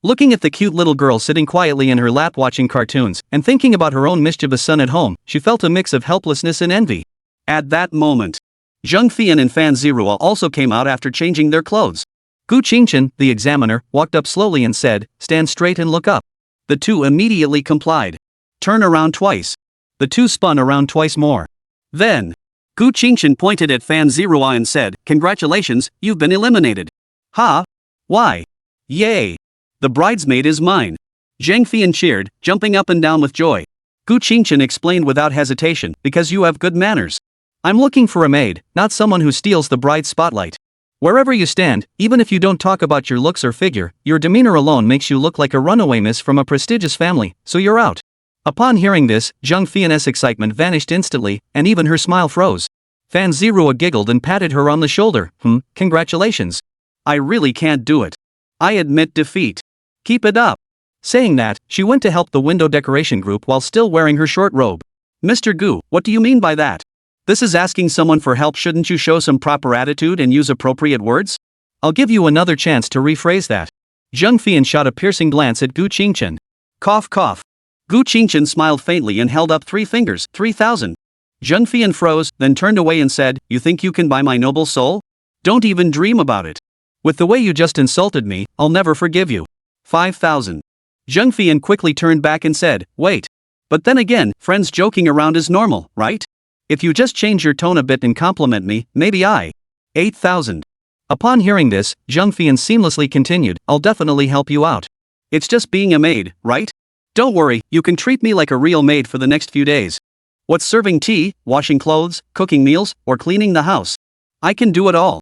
Looking at the cute little girl sitting quietly in her lap watching cartoons, and thinking about her own mischievous son at home, she felt a mix of helplessness and envy. At that moment, Zheng Fian and Fan Ziruo also came out after changing their clothes. Gu Qingchen, the examiner, walked up slowly and said, "Stand straight and look up." The two immediately complied. "Turn around twice." The two spun around twice more. Then, Gu Qingchen pointed at Fan Ziruo and said, "Congratulations, you've been eliminated." "Ha? Why? Yay! The bridesmaid is mine. Zhang Fian cheered, jumping up and down with joy. Gu Qingchen explained without hesitation, because you have good manners. I'm looking for a maid, not someone who steals the bride's spotlight. Wherever you stand, even if you don't talk about your looks or figure, your demeanor alone makes you look like a runaway miss from a prestigious family, so you're out. Upon hearing this, Zhang Fian's excitement vanished instantly, and even her smile froze. Fan Zirua giggled and patted her on the shoulder. Congratulations. I really can't do it. I admit defeat. Keep it up. Saying that, she went to help the window decoration group while still wearing her short robe. Mr. Gu, what do you mean by that? This is asking someone for help. Shouldn't you show some proper attitude and use appropriate words? I'll give you another chance to rephrase that. Zhang Fian shot a piercing glance at Gu Qingchen. Cough cough. Gu Qingchen smiled faintly and held up 3 fingers. 3,000. Zhang Fian froze, then turned away and said, You think you can buy my noble soul? Don't even dream about it. With the way you just insulted me, I'll never forgive you. 5,000. Zhang Fian quickly turned back and said, Wait. But then again, friends joking around is normal, right? If you just change your tone a bit and compliment me, maybe I. 8,000. Upon hearing this, Zhang Fian seamlessly continued, I'll definitely help you out. It's just being a maid, right? Don't worry, you can treat me like a real maid for the next few days. What's serving tea, washing clothes, cooking meals, or cleaning the house? I can do it all.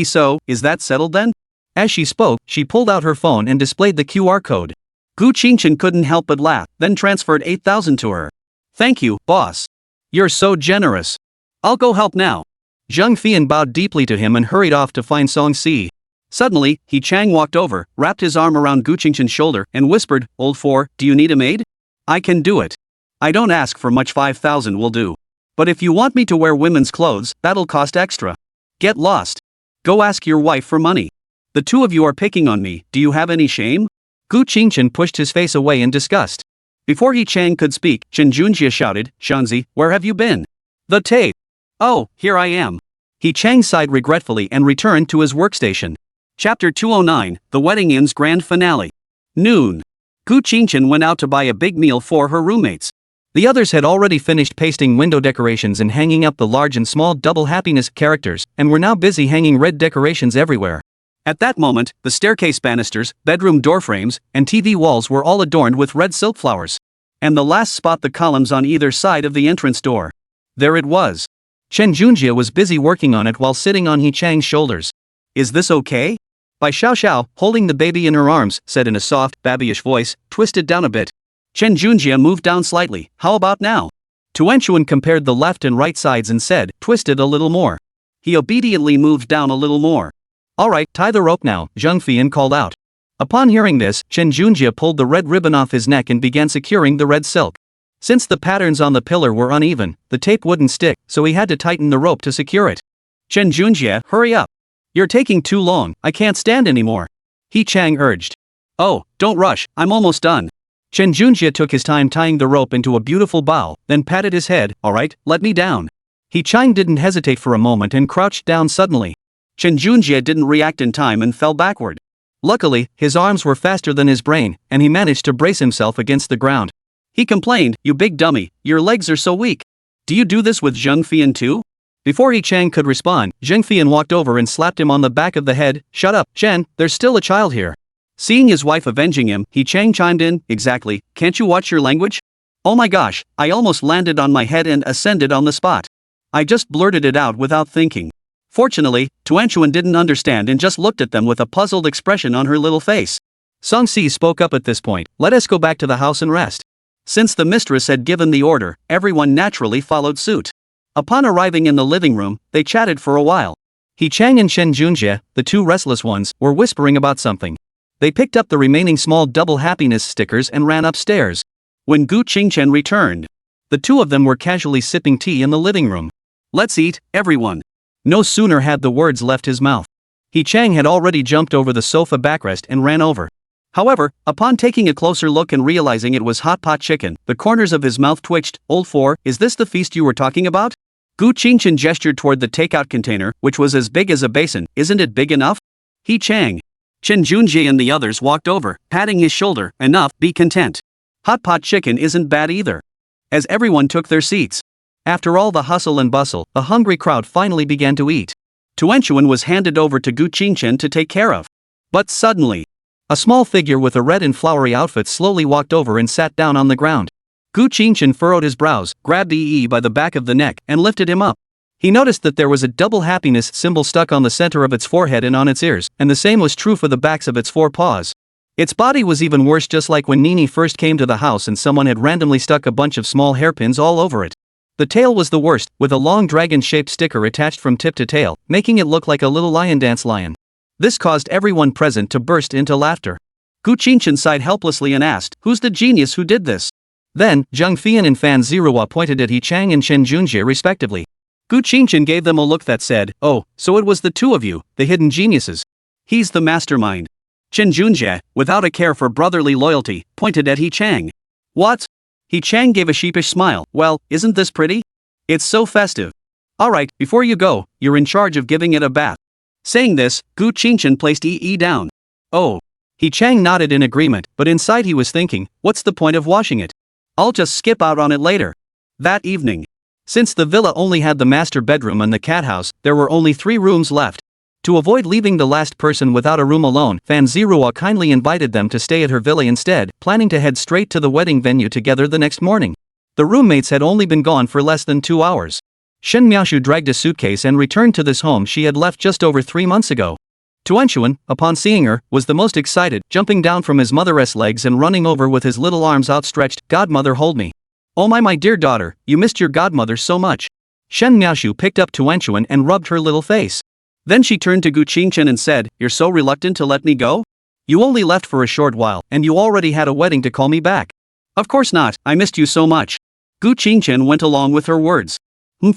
So, is that settled then? As she spoke, she pulled out her phone and displayed the QR code. Gu Qingchen couldn't help but laugh, then transferred 8,000 to her. Thank you, boss. You're so generous. I'll go help now. Zhang Fian bowed deeply to him and hurried off to find Song Si. Suddenly, He Chang walked over, wrapped his arm around Gu Qingchen's shoulder, and whispered, Old four, do you need a maid? I can do it. I don't ask for much. 5,000 will do. But if you want me to wear women's clothes, that'll cost extra. Get lost. Go ask your wife for money. The two of you are picking on me, do you have any shame? Gu Qingchen pushed his face away in disgust. Before He Chang could speak, Chen Junjie shouted, Shanzi, where have you been? The tape. Oh, here I am. He Chang sighed regretfully and returned to his workstation. Chapter 209, The Wedding Inn's Grand Finale. Noon. Gu Qingchen went out to buy a big meal for her roommates. The others had already finished pasting window decorations and hanging up the large and small double happiness characters, and were now busy hanging red decorations everywhere. At that moment, the staircase banisters, bedroom doorframes, and TV walls were all adorned with red silk flowers. And the last spot the columns on either side of the entrance door. There it was. Chen Junjie was busy working on it while sitting on He Chang's shoulders. Is this okay? Bai Xiao Xiao, holding the baby in her arms, said in a soft, babyish voice, twisted down a bit. Chen Junjie moved down slightly. How about now? Tuanchuan compared the left and right sides and said, twisted a little more. He obediently moved down a little more. All right, tie the rope now, Zhang Fian called out. Upon hearing this, Chen Junjie pulled the red ribbon off his neck and began securing the red silk. Since the patterns on the pillar were uneven, the tape wouldn't stick, so he had to tighten the rope to secure it. Chen Junjie, hurry up. You're taking too long, I can't stand anymore. He Chang urged. Oh, don't rush, I'm almost done. Chen Junjie took his time tying the rope into a beautiful bow, then patted his head, all right, let me down. He Chang didn't hesitate for a moment and crouched down suddenly. Chen Junjie didn't react in time and fell backward. Luckily, his arms were faster than his brain, and he managed to brace himself against the ground. He complained, You big dummy, your legs are so weak. Do you do this with Zhang Fian too? Before He Chang could respond, Zhang Fian walked over and slapped him on the back of the head. Shut up, Chen, there's still a child here. Seeing his wife avenging him, He Chang chimed in, Exactly, can't you watch your language? Oh my gosh, I almost landed on my head and ascended on the spot. I just blurted it out without thinking. Fortunately, Tuanchuan didn't understand and just looked at them with a puzzled expression on her little face. Song Si spoke up at this point, let us go back to the house and rest. Since the mistress had given the order, everyone naturally followed suit. Upon arriving in the living room, they chatted for a while. He Chang and Chen Junjie, the two restless ones, were whispering about something. They picked up the remaining small double happiness stickers and ran upstairs. When Gu Qingchen returned, the two of them were casually sipping tea in the living room. Let's eat, everyone. No sooner had the words left his mouth. He Chang had already jumped over the sofa backrest and ran over. However, upon taking a closer look and realizing it was hot pot chicken, the corners of his mouth twitched. Old four, is this the feast you were talking about? Gu Qingchen gestured toward the takeout container, which was as big as a basin. Isn't it big enough? He Chang. Chen Junjie and the others walked over, patting his shoulder. Enough, be content. Hot pot chicken isn't bad either. As everyone took their seats. After all the hustle and bustle, a hungry crowd finally began to eat. Tuanchuan was handed over to Gu Qingchen to take care of. But suddenly, a small figure with a red and flowery outfit slowly walked over and sat down on the ground. Gu Qingchen furrowed his brows, grabbed Yi by the back of the neck, and lifted him up. He noticed that there was a double happiness symbol stuck on the center of its forehead and on its ears, and the same was true for the backs of its four paws. Its body was even worse, just like when Nini first came to the house and someone had randomly stuck a bunch of small hairpins all over it. The tail was the worst, with a long dragon-shaped sticker attached from tip to tail, making it look like a little lion dance lion. This caused everyone present to burst into laughter. Gu Qingchen sighed helplessly and asked, "Who's the genius who did this?" Then, Zheng Fian and Fan Ziruo pointed at He Chang and Shen Junjie respectively. Gu Qingchen gave them a look that said, "Oh, so it was the two of you, the hidden geniuses. He's the mastermind." Shen Junjie, without a care for brotherly loyalty, pointed at He Chang. "What?" He Chang gave a sheepish smile. "Well, isn't this pretty? It's so festive. Alright, before you go, you're in charge of giving it a bath." Saying this, Gu Qingchen placed Yi down. "Oh." He Chang nodded in agreement, but inside he was thinking, what's the point of washing it? I'll just skip out on it later. That evening, since the villa only had the master bedroom and the cat house, there were only 3 rooms left. To avoid leaving the last person without a room alone, Fan Ziruo kindly invited them to stay at her villa instead, planning to head straight to the wedding venue together the next morning. The roommates had only been gone for less than 2 hours. Shen Miaoshu dragged a suitcase and returned to this home she had left just over 3 months ago. Tuanshuan, upon seeing her, was the most excited, jumping down from his mother's legs and running over with his little arms outstretched. "Godmother, hold me. Oh my dear daughter, you missed your godmother so much." Shen Miaoshu picked up Tuanshuan and rubbed her little face. Then she turned to Gu Qingchen and said, "You're so reluctant to let me go? You only left for a short while, and you already had a wedding to call me back." "Of course not, I missed you so much." Gu Qingchen went along with her words.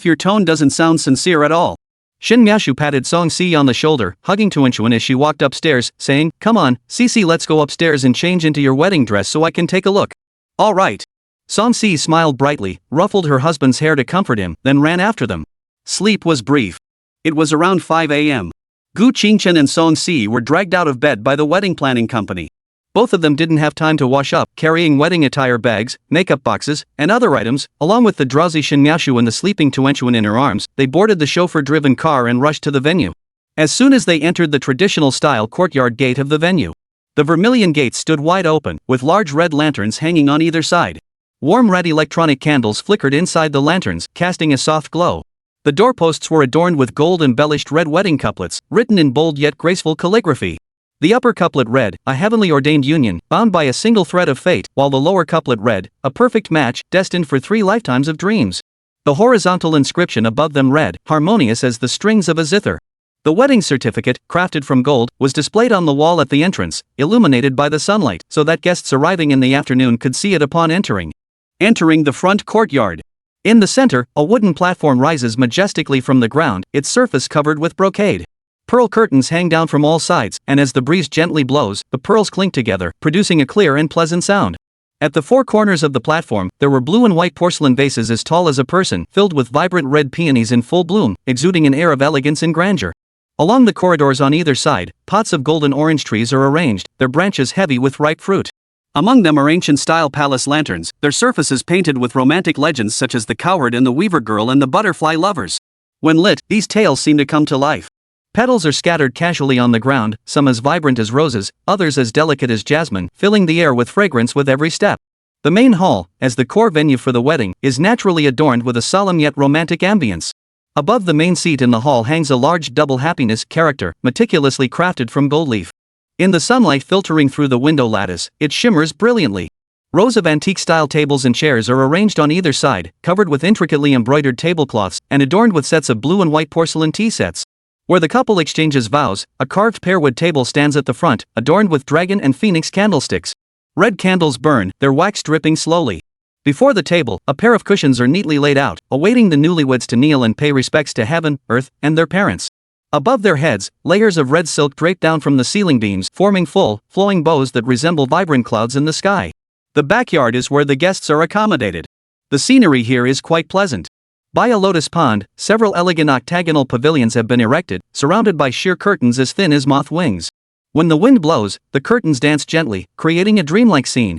Your tone doesn't sound sincere at all." Shen Miaoshu patted Song Si on the shoulder, hugging Tuanshuan as she walked upstairs, saying, "Come on, Cici, let's go upstairs and change into your wedding dress so I can take a look." "All right." Song Si smiled brightly, ruffled her husband's hair to comfort him, then ran after them. Sleep was brief. It was around 5 a.m. Gu Qingchen and Song Si were dragged out of bed by the wedding planning company. Both of them didn't have time to wash up, carrying wedding attire bags, makeup boxes, and other items, along with the drowsy Shen Miaoshu and the sleeping Tuanshuan in her arms. They boarded the chauffeur-driven car and rushed to the venue. As soon as they entered the traditional-style courtyard gate of the venue, the vermilion gate stood wide open, with large red lanterns hanging on either side. Warm red electronic candles flickered inside the lanterns, casting a soft glow. The doorposts were adorned with gold-embellished red wedding couplets, written in bold yet graceful calligraphy. The upper couplet read, "A heavenly ordained union, bound by a single thread of fate," while the lower couplet read, "A perfect match, destined for 3 lifetimes of dreams." The horizontal inscription above them read, "Harmonious as the strings of a zither." The wedding certificate, crafted from gold, was displayed on the wall at the entrance, illuminated by the sunlight, so that guests arriving in the afternoon could see it upon entering. Entering the front courtyard. In the center, a wooden platform rises majestically from the ground, its surface covered with brocade. Pearl curtains hang down from all sides, and as the breeze gently blows, the pearls clink together, producing a clear and pleasant sound. At the 4 corners of the platform, there were blue and white porcelain vases as tall as a person, filled with vibrant red peonies in full bloom, exuding an air of elegance and grandeur. Along the corridors on either side, pots of golden orange trees are arranged, their branches heavy with ripe fruit. Among them are ancient-style palace lanterns, their surfaces painted with romantic legends such as the cowherd and the weaver girl and the butterfly lovers. When lit, these tales seem to come to life. Petals are scattered casually on the ground, some as vibrant as roses, others as delicate as jasmine, filling the air with fragrance with every step. The main hall, as the core venue for the wedding, is naturally adorned with a solemn yet romantic ambience. Above the main seat in the hall hangs a large double happiness character, meticulously crafted from gold leaf. In the sunlight filtering through the window lattice, it shimmers brilliantly. Rows of antique-style tables and chairs are arranged on either side, covered with intricately embroidered tablecloths, and adorned with sets of blue and white porcelain tea sets. Where the couple exchanges vows, a carved pearwood table stands at the front, adorned with dragon and phoenix candlesticks. Red candles burn, their wax dripping slowly. Before the table, a pair of cushions are neatly laid out, awaiting the newlyweds to kneel and pay respects to heaven, earth, and their parents. Above their heads, layers of red silk drape down from the ceiling beams, forming full, flowing bows that resemble vibrant clouds in the sky. The backyard is where the guests are accommodated. The scenery here is quite pleasant. By a lotus pond, several elegant octagonal pavilions have been erected, surrounded by sheer curtains as thin as moth wings. When the wind blows, the curtains dance gently, creating a dreamlike scene.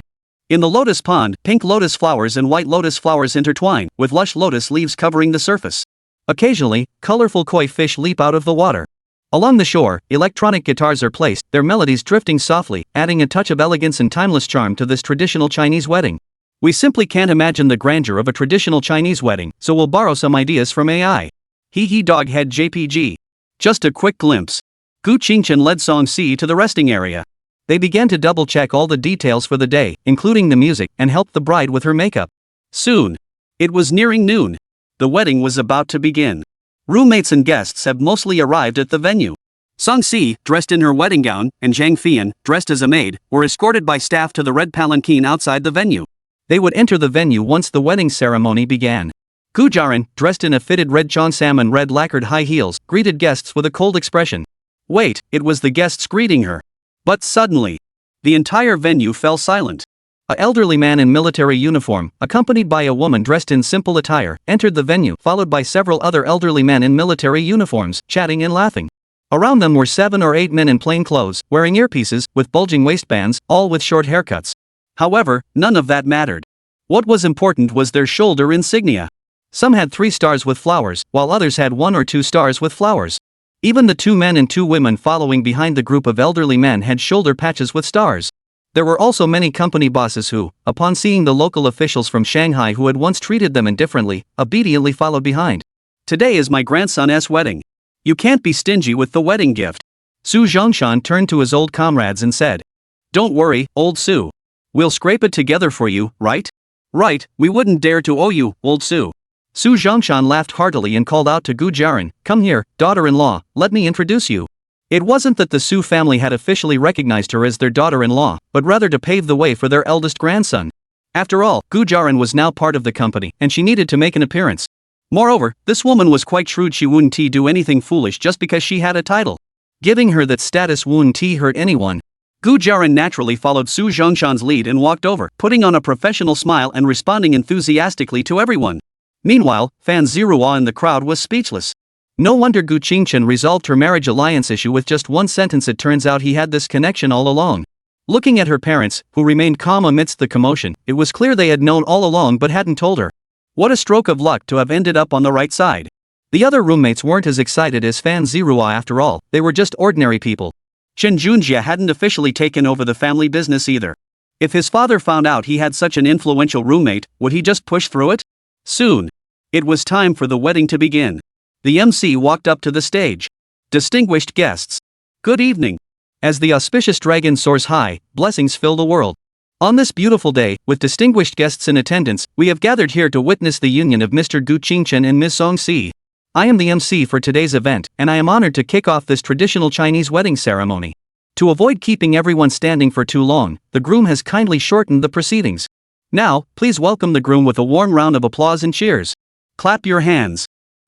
In the lotus pond, pink lotus flowers and white lotus flowers intertwine, with lush lotus leaves covering the surface. Occasionally, colorful koi fish leap out of the water. Along the shore, electronic guitars are placed, their melodies drifting softly, adding a touch of elegance and timeless charm to this traditional Chinese wedding. We simply can't imagine the grandeur of a traditional Chinese wedding, so we'll borrow some ideas from AI. Hee hee doghead JPG. Just a quick glimpse. Gu Qingchen led Song Si to the resting area. They began to double-check all the details for the day, including the music, and helped the bride with her makeup. Soon. It was nearing noon. The wedding was about to begin. Roommates and guests have mostly arrived at the venue. Song Si, dressed in her wedding gown, and Zhang Fian, dressed as a maid, were escorted by staff to the red palanquin outside the venue. They would enter the venue once the wedding ceremony began. Gu Jiaran, dressed in a fitted red cheongsam and red lacquered high heels, greeted guests with a cold expression. Wait, it was the guests greeting her. But suddenly, the entire venue fell silent. An elderly man in military uniform, accompanied by a woman dressed in simple attire, entered the venue, followed by several other elderly men in military uniforms, chatting and laughing. Around them were 7 or 8 men in plain clothes, wearing earpieces, with bulging waistbands, all with short haircuts. However, none of that mattered. What was important was their shoulder insignia. Some had 3 stars with flowers, while others had 1 or 2 stars with flowers. Even the 2 men and 2 women following behind the group of elderly men had shoulder patches with stars. There were also many company bosses who, upon seeing the local officials from Shanghai who had once treated them indifferently, obediently followed behind. Today is my grandson's wedding. You can't be stingy with the wedding gift. Su Zhongshan turned to his old comrades and said. Don't worry, old Su. We'll scrape it together for you, right? Right, we wouldn't dare to owe you, old Su. Su Zhongshan laughed heartily and called out to Gu Jiaran, come here, daughter-in-law, let me introduce you. It wasn't that the Su family had officially recognized her as their daughter-in-law, but rather to pave the way for their eldest grandson. After all, Gu Jiaran was now part of the company, and she needed to make an appearance. Moreover, this woman was quite shrewd. She wouldn't do anything foolish just because she had a title. Giving her that status wouldn't hurt anyone. Gu Jiaran naturally followed Su Zhongshan's lead and walked over, putting on a professional smile and responding enthusiastically to everyone. Meanwhile, Fan Zirua in the crowd was speechless. No wonder Gu Qingchen resolved her marriage alliance issue with just one sentence. It turns out he had this connection all along. Looking at her parents, who remained calm amidst the commotion, it was clear they had known all along but hadn't told her. What a stroke of luck to have ended up on the right side. The other roommates weren't as excited as Fan Zirua after all, they were just ordinary people. Chen Junjie hadn't officially taken over the family business either. If his father found out he had such an influential roommate, would he just push through it? Soon. It was time for the wedding to begin. The MC walked up to the stage. Distinguished guests. Good evening. As the auspicious dragon soars high, blessings fill the world. On this beautiful day, with distinguished guests in attendance, we have gathered here to witness the union of Mr. Gu Qingchen and Ms. Song Si. I am the MC for today's event, and I am honored to kick off this traditional Chinese wedding ceremony. To avoid keeping everyone standing for too long, the groom has kindly shortened the proceedings. Now, please welcome the groom with a warm round of applause and cheers. Clap your hands.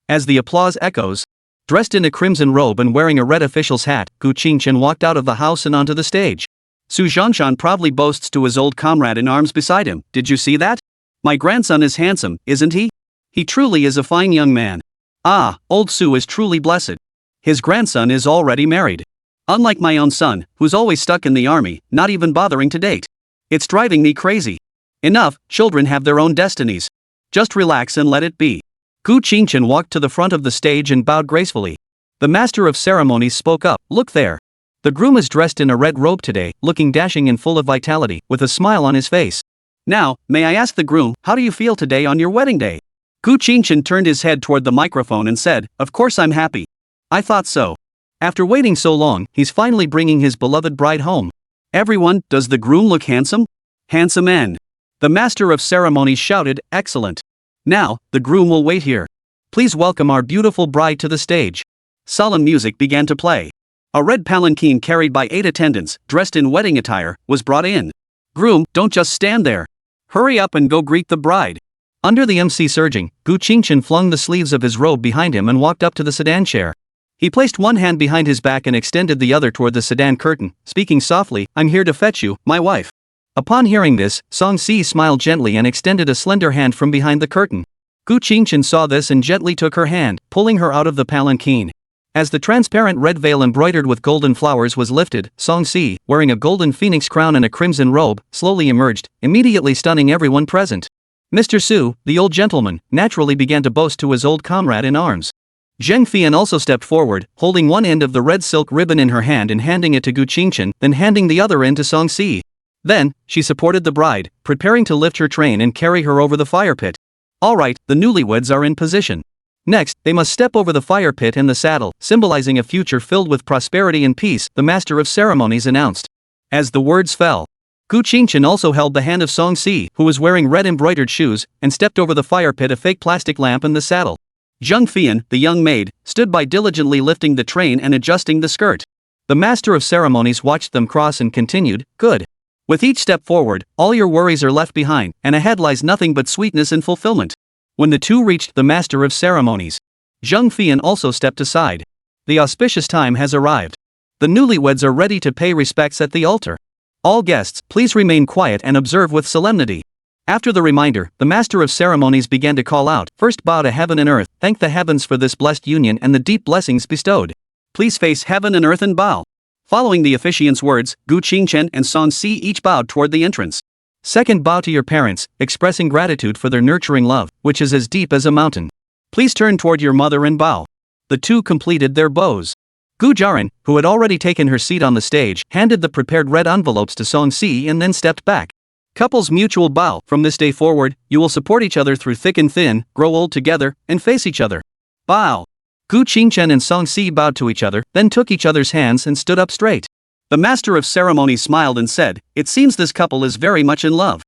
As the applause echoes, dressed in a crimson robe and wearing a red official's hat, Gu Qingchen walked out of the house and onto the stage. Su Zhongshan proudly boasts to his old comrade in arms beside him, did you see that? My grandson is handsome, isn't he? He truly is a fine young man. Ah, old Su is truly blessed. His grandson is already married. Unlike my own son, who's always stuck in the army, not even bothering to date. It's driving me crazy. Enough, children have their own destinies. Just relax and let it be. Gu Qingchen walked to the front of the stage and bowed gracefully. The master of ceremonies spoke up, look there. The groom is dressed in a red robe today, looking dashing and full of vitality, with a smile on his face. Now, may I ask the groom, how do you feel today on your wedding day? Gu Qingchen turned his head toward the microphone and said, of course I'm happy. I thought so. After waiting so long, he's finally bringing his beloved bride home. Everyone, does the groom look handsome? Handsome and. The master of ceremonies shouted, excellent. Now, the groom will wait here. Please welcome our beautiful bride to the stage. Solemn music began to play. A red palanquin carried by 8 attendants, dressed in wedding attire, was brought in. Groom, don't just stand there. Hurry up and go greet the bride. Under the MC surging, Gu Qingchen flung the sleeves of his robe behind him and walked up to the sedan chair. He placed one hand behind his back and extended the other toward the sedan curtain, speaking softly, I'm here to fetch you, my wife. Upon hearing this, Song Si smiled gently and extended a slender hand from behind the curtain. Gu Qingchen saw this and gently took her hand, pulling her out of the palanquin. As the transparent red veil embroidered with golden flowers was lifted, Song Si, wearing a golden phoenix crown and a crimson robe, slowly emerged, immediately stunning everyone present. Mr. Su, the old gentleman, naturally began to boast to his old comrade in arms. Zheng Fian also stepped forward, holding one end of the red silk ribbon in her hand and handing it to Gu Qingchen, then handing the other end to Song Si. Then, she supported the bride, preparing to lift her train and carry her over the fire pit. Alright, the newlyweds are in position. Next, they must step over the fire pit and the saddle, symbolizing a future filled with prosperity and peace, the master of ceremonies announced. As the words fell, Gu Qingchen also held the hand of Song Si, who was wearing red embroidered shoes, and stepped over the fire pit, a fake plastic lamp and the saddle. Zheng Fian, the young maid, stood by diligently lifting the train and adjusting the skirt. The master of ceremonies watched them cross and continued, "Good. With each step forward, all your worries are left behind, and ahead lies nothing but sweetness and fulfillment." When the two reached the master of ceremonies, Zheng Fian also stepped aside. The auspicious time has arrived. The newlyweds are ready to pay respects at the altar. All guests, please remain quiet and observe with solemnity. After the reminder, the master of ceremonies began to call out, "First bow to heaven and earth, thank the heavens for this blessed union and the deep blessings bestowed. Please face heaven and earth and bow." Following the officiant's words, Gu Qingchen and Song Si each bowed toward the entrance. Second, bow to your parents, expressing gratitude for their nurturing love, which is as deep as a mountain. Please turn toward your mother and bow. The two completed their bows. Gu Jiaran, who had already taken her seat on the stage, handed the prepared red envelopes to Song Si and then stepped back. Couples mutual bow. From this day forward, you will support each other through thick and thin, grow old together, and face each other. Bow. Gu Qingchen and Song Si bowed to each other, then took each other's hands and stood up straight. The master of ceremonies smiled and said, "It seems this couple is very much in love.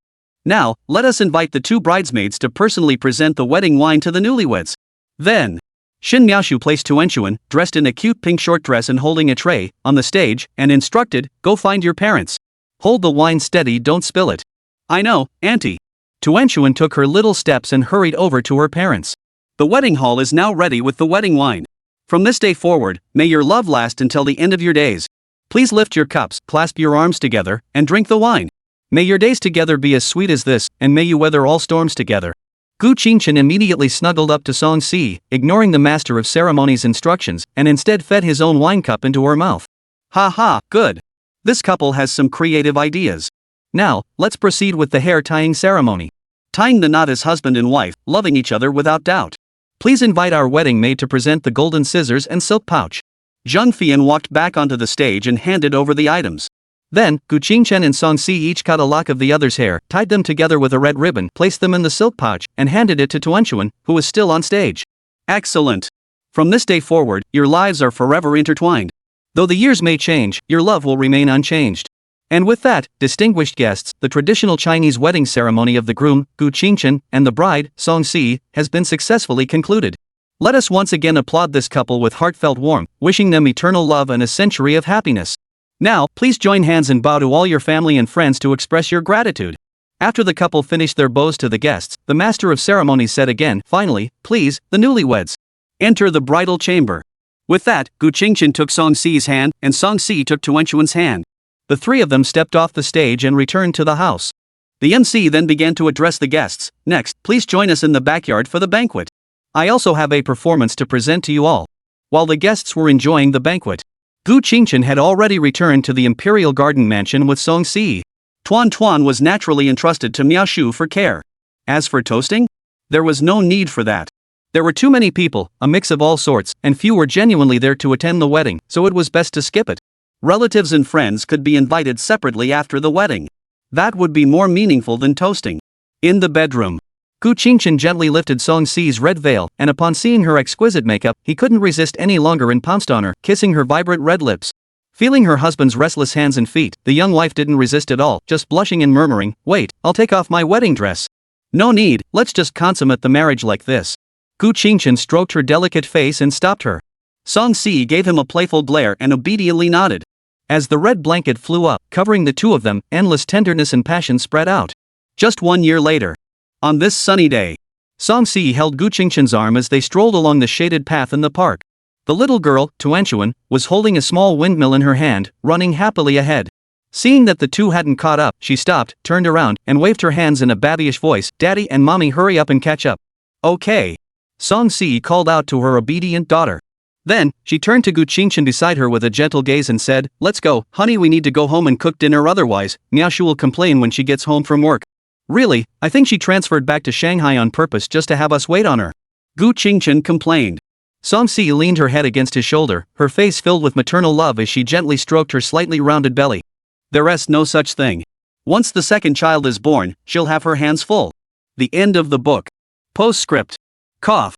Now, let us invite the two bridesmaids to personally present the wedding wine to the newlyweds." Then, Xin Miaoshu placed Tuanchuan, dressed in a cute pink short dress and holding a tray, on the stage, and instructed, "Go find your parents. Hold the wine steady, don't spill it." "I know, auntie." Tuanchuan took her little steps and hurried over to her parents. The wedding hall is now ready with the wedding wine. From this day forward, may your love last until the end of your days. Please lift your cups, clasp your arms together, and drink the wine. May your days together be as sweet as this, and may you weather all storms together. Gu Qingchen immediately snuggled up to Song Si, ignoring the master of ceremonies' instructions, and instead fed his own wine cup into her mouth. Ha ha, good. This couple has some creative ideas. Now, let's proceed with the hair tying ceremony. Tying the knot as husband and wife, loving each other without doubt. Please invite our wedding maid to present the golden scissors and silk pouch. Zheng Fian walked back onto the stage and handed over the items. Then, Gu Qingchen and Song Si each cut a lock of the other's hair, tied them together with a red ribbon, placed them in the silk pouch, and handed it to Tuanchuan, who was still on stage. Excellent. From this day forward, your lives are forever intertwined. Though the years may change, your love will remain unchanged. And with that, distinguished guests, the traditional Chinese wedding ceremony of the groom, Gu Qingchen, and the bride, Song Si, has been successfully concluded. Let us once again applaud this couple with heartfelt warmth, wishing them eternal love and a century of happiness. Now, please join hands and bow to all your family and friends to express your gratitude. After the couple finished their bows to the guests, the master of ceremonies said again, "Finally, please, the newlyweds. Enter the bridal chamber." With that, Gu Qingchen took Song Si's hand, and Song Si took Tuanchuan's hand. The three of them stepped off the stage and returned to the house. The MC then began to address the guests. "Next, please join us in the backyard for the banquet. I also have a performance to present to you all." While the guests were enjoying the banquet, Gu Qingchen had already returned to the imperial garden mansion with Song Si. Tuan was naturally entrusted to Miaoshu for care. As for toasting, there was no need for that. There were too many people, a mix of all sorts, and few were genuinely there to attend the wedding, so it was best to skip it. Relatives and friends could be invited separately after the wedding. That would be more meaningful than toasting. In the bedroom, Gu Qingchen gently lifted Song Si's red veil, and upon seeing her exquisite makeup, he couldn't resist any longer and pounced on her, kissing her vibrant red lips. Feeling her husband's restless hands and feet, the young wife didn't resist at all, just blushing and murmuring, "Wait, I'll take off my wedding dress." "No need, let's just consummate the marriage like this." Gu Qingchen stroked her delicate face and stopped her. Song Si gave him a playful glare and obediently nodded. As the red blanket flew up, covering the two of them, endless tenderness and passion spread out. Just 1 year later, on this sunny day, Song Si held Gu Qingchen's arm as they strolled along the shaded path in the park. The little girl, Tuanchuan, was holding a small windmill in her hand, running happily ahead. Seeing that the two hadn't caught up, she stopped, turned around, and waved her hands in a babyish voice, "Daddy and Mommy, hurry up and catch up." "Okay." Song Si called out to her obedient daughter. Then, she turned to Gu Qingchen beside her with a gentle gaze and said, "Let's go, honey, we need to go home and cook dinner, otherwise, Miaoshu will complain when she gets home from work." "Really, I think she transferred back to Shanghai on purpose just to have us wait on her." Gu Qingchen complained. Song-si leaned her head against his shoulder, her face filled with maternal love as she gently stroked her slightly rounded belly. There's no such thing. Once the second child is born, she'll have her hands full. The end of the book. Postscript. Cough.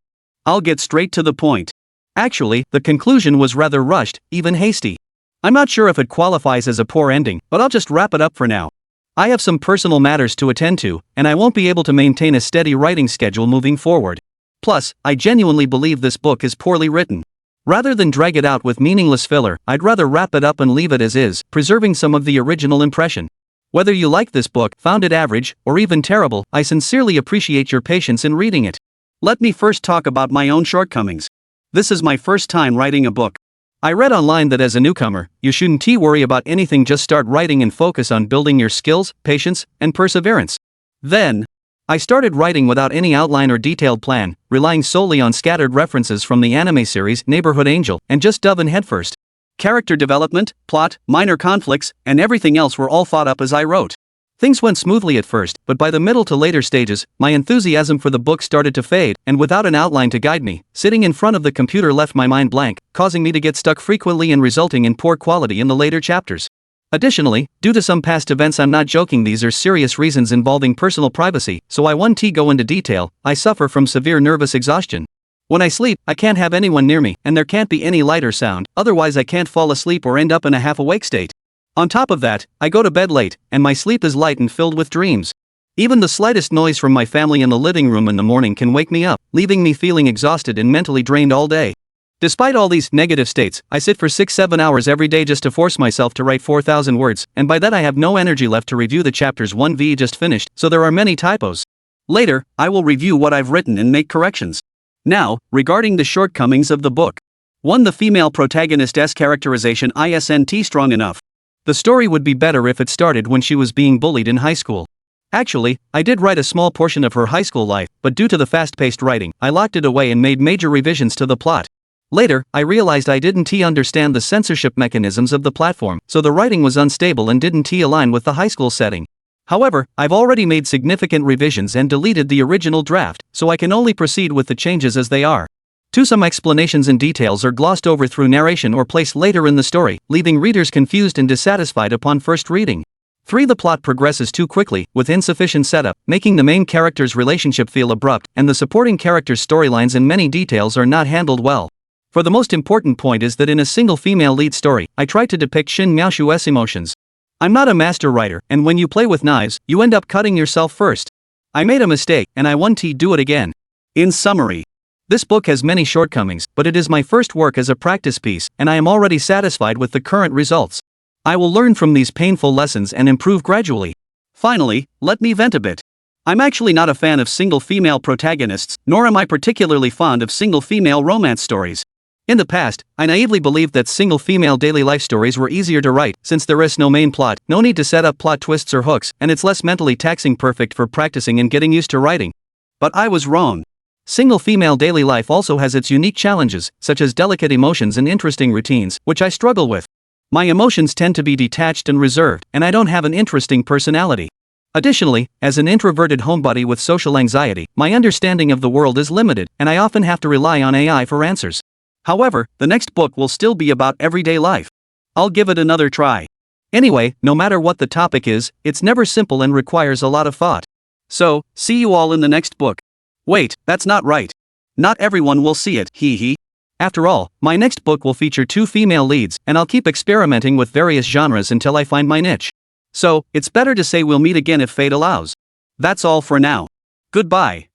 I'll get straight to the point. Actually, the conclusion was rather rushed, even hasty. I'm not sure if it qualifies as a poor ending, but I'll just wrap it up for now. I have some personal matters to attend to, and I won't be able to maintain a steady writing schedule moving forward. Plus, I genuinely believe this book is poorly written. Rather than drag it out with meaningless filler, I'd rather wrap it up and leave it as is, preserving some of the original impression. Whether you like this book, found it average, or even terrible, I sincerely appreciate your patience in reading it. Let me first talk about my own shortcomings. This is my first time writing a book. I read online that as a newcomer, you shouldn't worry about anything, just start writing and focus on building your skills, patience, and perseverance. Then, I started writing without any outline or detailed plan, relying solely on scattered references from the anime series Neighborhood Angel, and just dove in headfirst. Character development, plot, minor conflicts, and everything else were all thought up as I wrote. Things went smoothly at first, but by the middle to later stages, my enthusiasm for the book started to fade, and without an outline to guide me, sitting in front of the computer left my mind blank, causing me to get stuck frequently and resulting in poor quality in the later chapters. Additionally, due to some past events, I'm not joking, these are serious reasons involving personal privacy, so I won't go into detail. I suffer from severe nervous exhaustion. When I sleep, I can't have anyone near me, and there can't be any light or sound, otherwise I can't fall asleep or end up in a half-awake state. On top of that, I go to bed late, and my sleep is light and filled with dreams. Even the slightest noise from my family in the living room in the morning can wake me up, leaving me feeling exhausted and mentally drained all day. Despite all these negative states, I sit for 6-7 hours every day just to force myself to write 4,000 words, and by that I have no energy left to review the chapters 1v just finished, so there are many typos. Later, I will review what I've written and make corrections. Now, regarding the shortcomings of the book. 1. The female protagonist's characterization isn't strong enough. The story would be better if it started when she was being bullied in high school. Actually, I did write a small portion of her high school life, but due to the fast-paced writing, I locked it away and made major revisions to the plot. Later, I realized I didn't understand the censorship mechanisms of the platform, so the writing was unstable and didn't align with the high school setting. However, I've already made significant revisions and deleted the original draft, so I can only proceed with the changes as they are. 2. Some explanations and details are glossed over through narration or placed later in the story, leaving readers confused and dissatisfied upon first reading. 3. The plot progresses too quickly, with insufficient setup, making the main character's relationship feel abrupt, and the supporting characters' storylines and many details are not handled well. For the most important point is that in a single female lead story, I tried to depict Shin Miaoshu's emotions. I'm not a master writer, and when you play with knives, you end up cutting yourself first. I made a mistake, and I won't do it again. In summary, this book has many shortcomings, but it is my first work as a practice piece, and I am already satisfied with the current results. I will learn from these painful lessons and improve gradually. Finally, let me vent a bit. I'm actually not a fan of single female protagonists, nor am I particularly fond of single female romance stories. In the past, I naively believed that single female daily life stories were easier to write, since there is no main plot, no need to set up plot twists or hooks, and it's less mentally taxing, perfect for practicing and getting used to writing. But I was wrong. Single female daily life also has its unique challenges, such as delicate emotions and interesting routines, which I struggle with. My emotions tend to be detached and reserved, and I don't have an interesting personality. Additionally, as an introverted homebody with social anxiety, my understanding of the world is limited, and I often have to rely on AI for answers. However, the next book will still be about everyday life. I'll give it another try. Anyway, no matter what the topic is, it's never simple and requires a lot of thought. So, see you all in the next book. Wait, that's not right. Not everyone will see it, hee hee. After all, my next book will feature 2 female leads, and I'll keep experimenting with various genres until I find my niche. So, it's better to say we'll meet again if fate allows. That's all for now. Goodbye.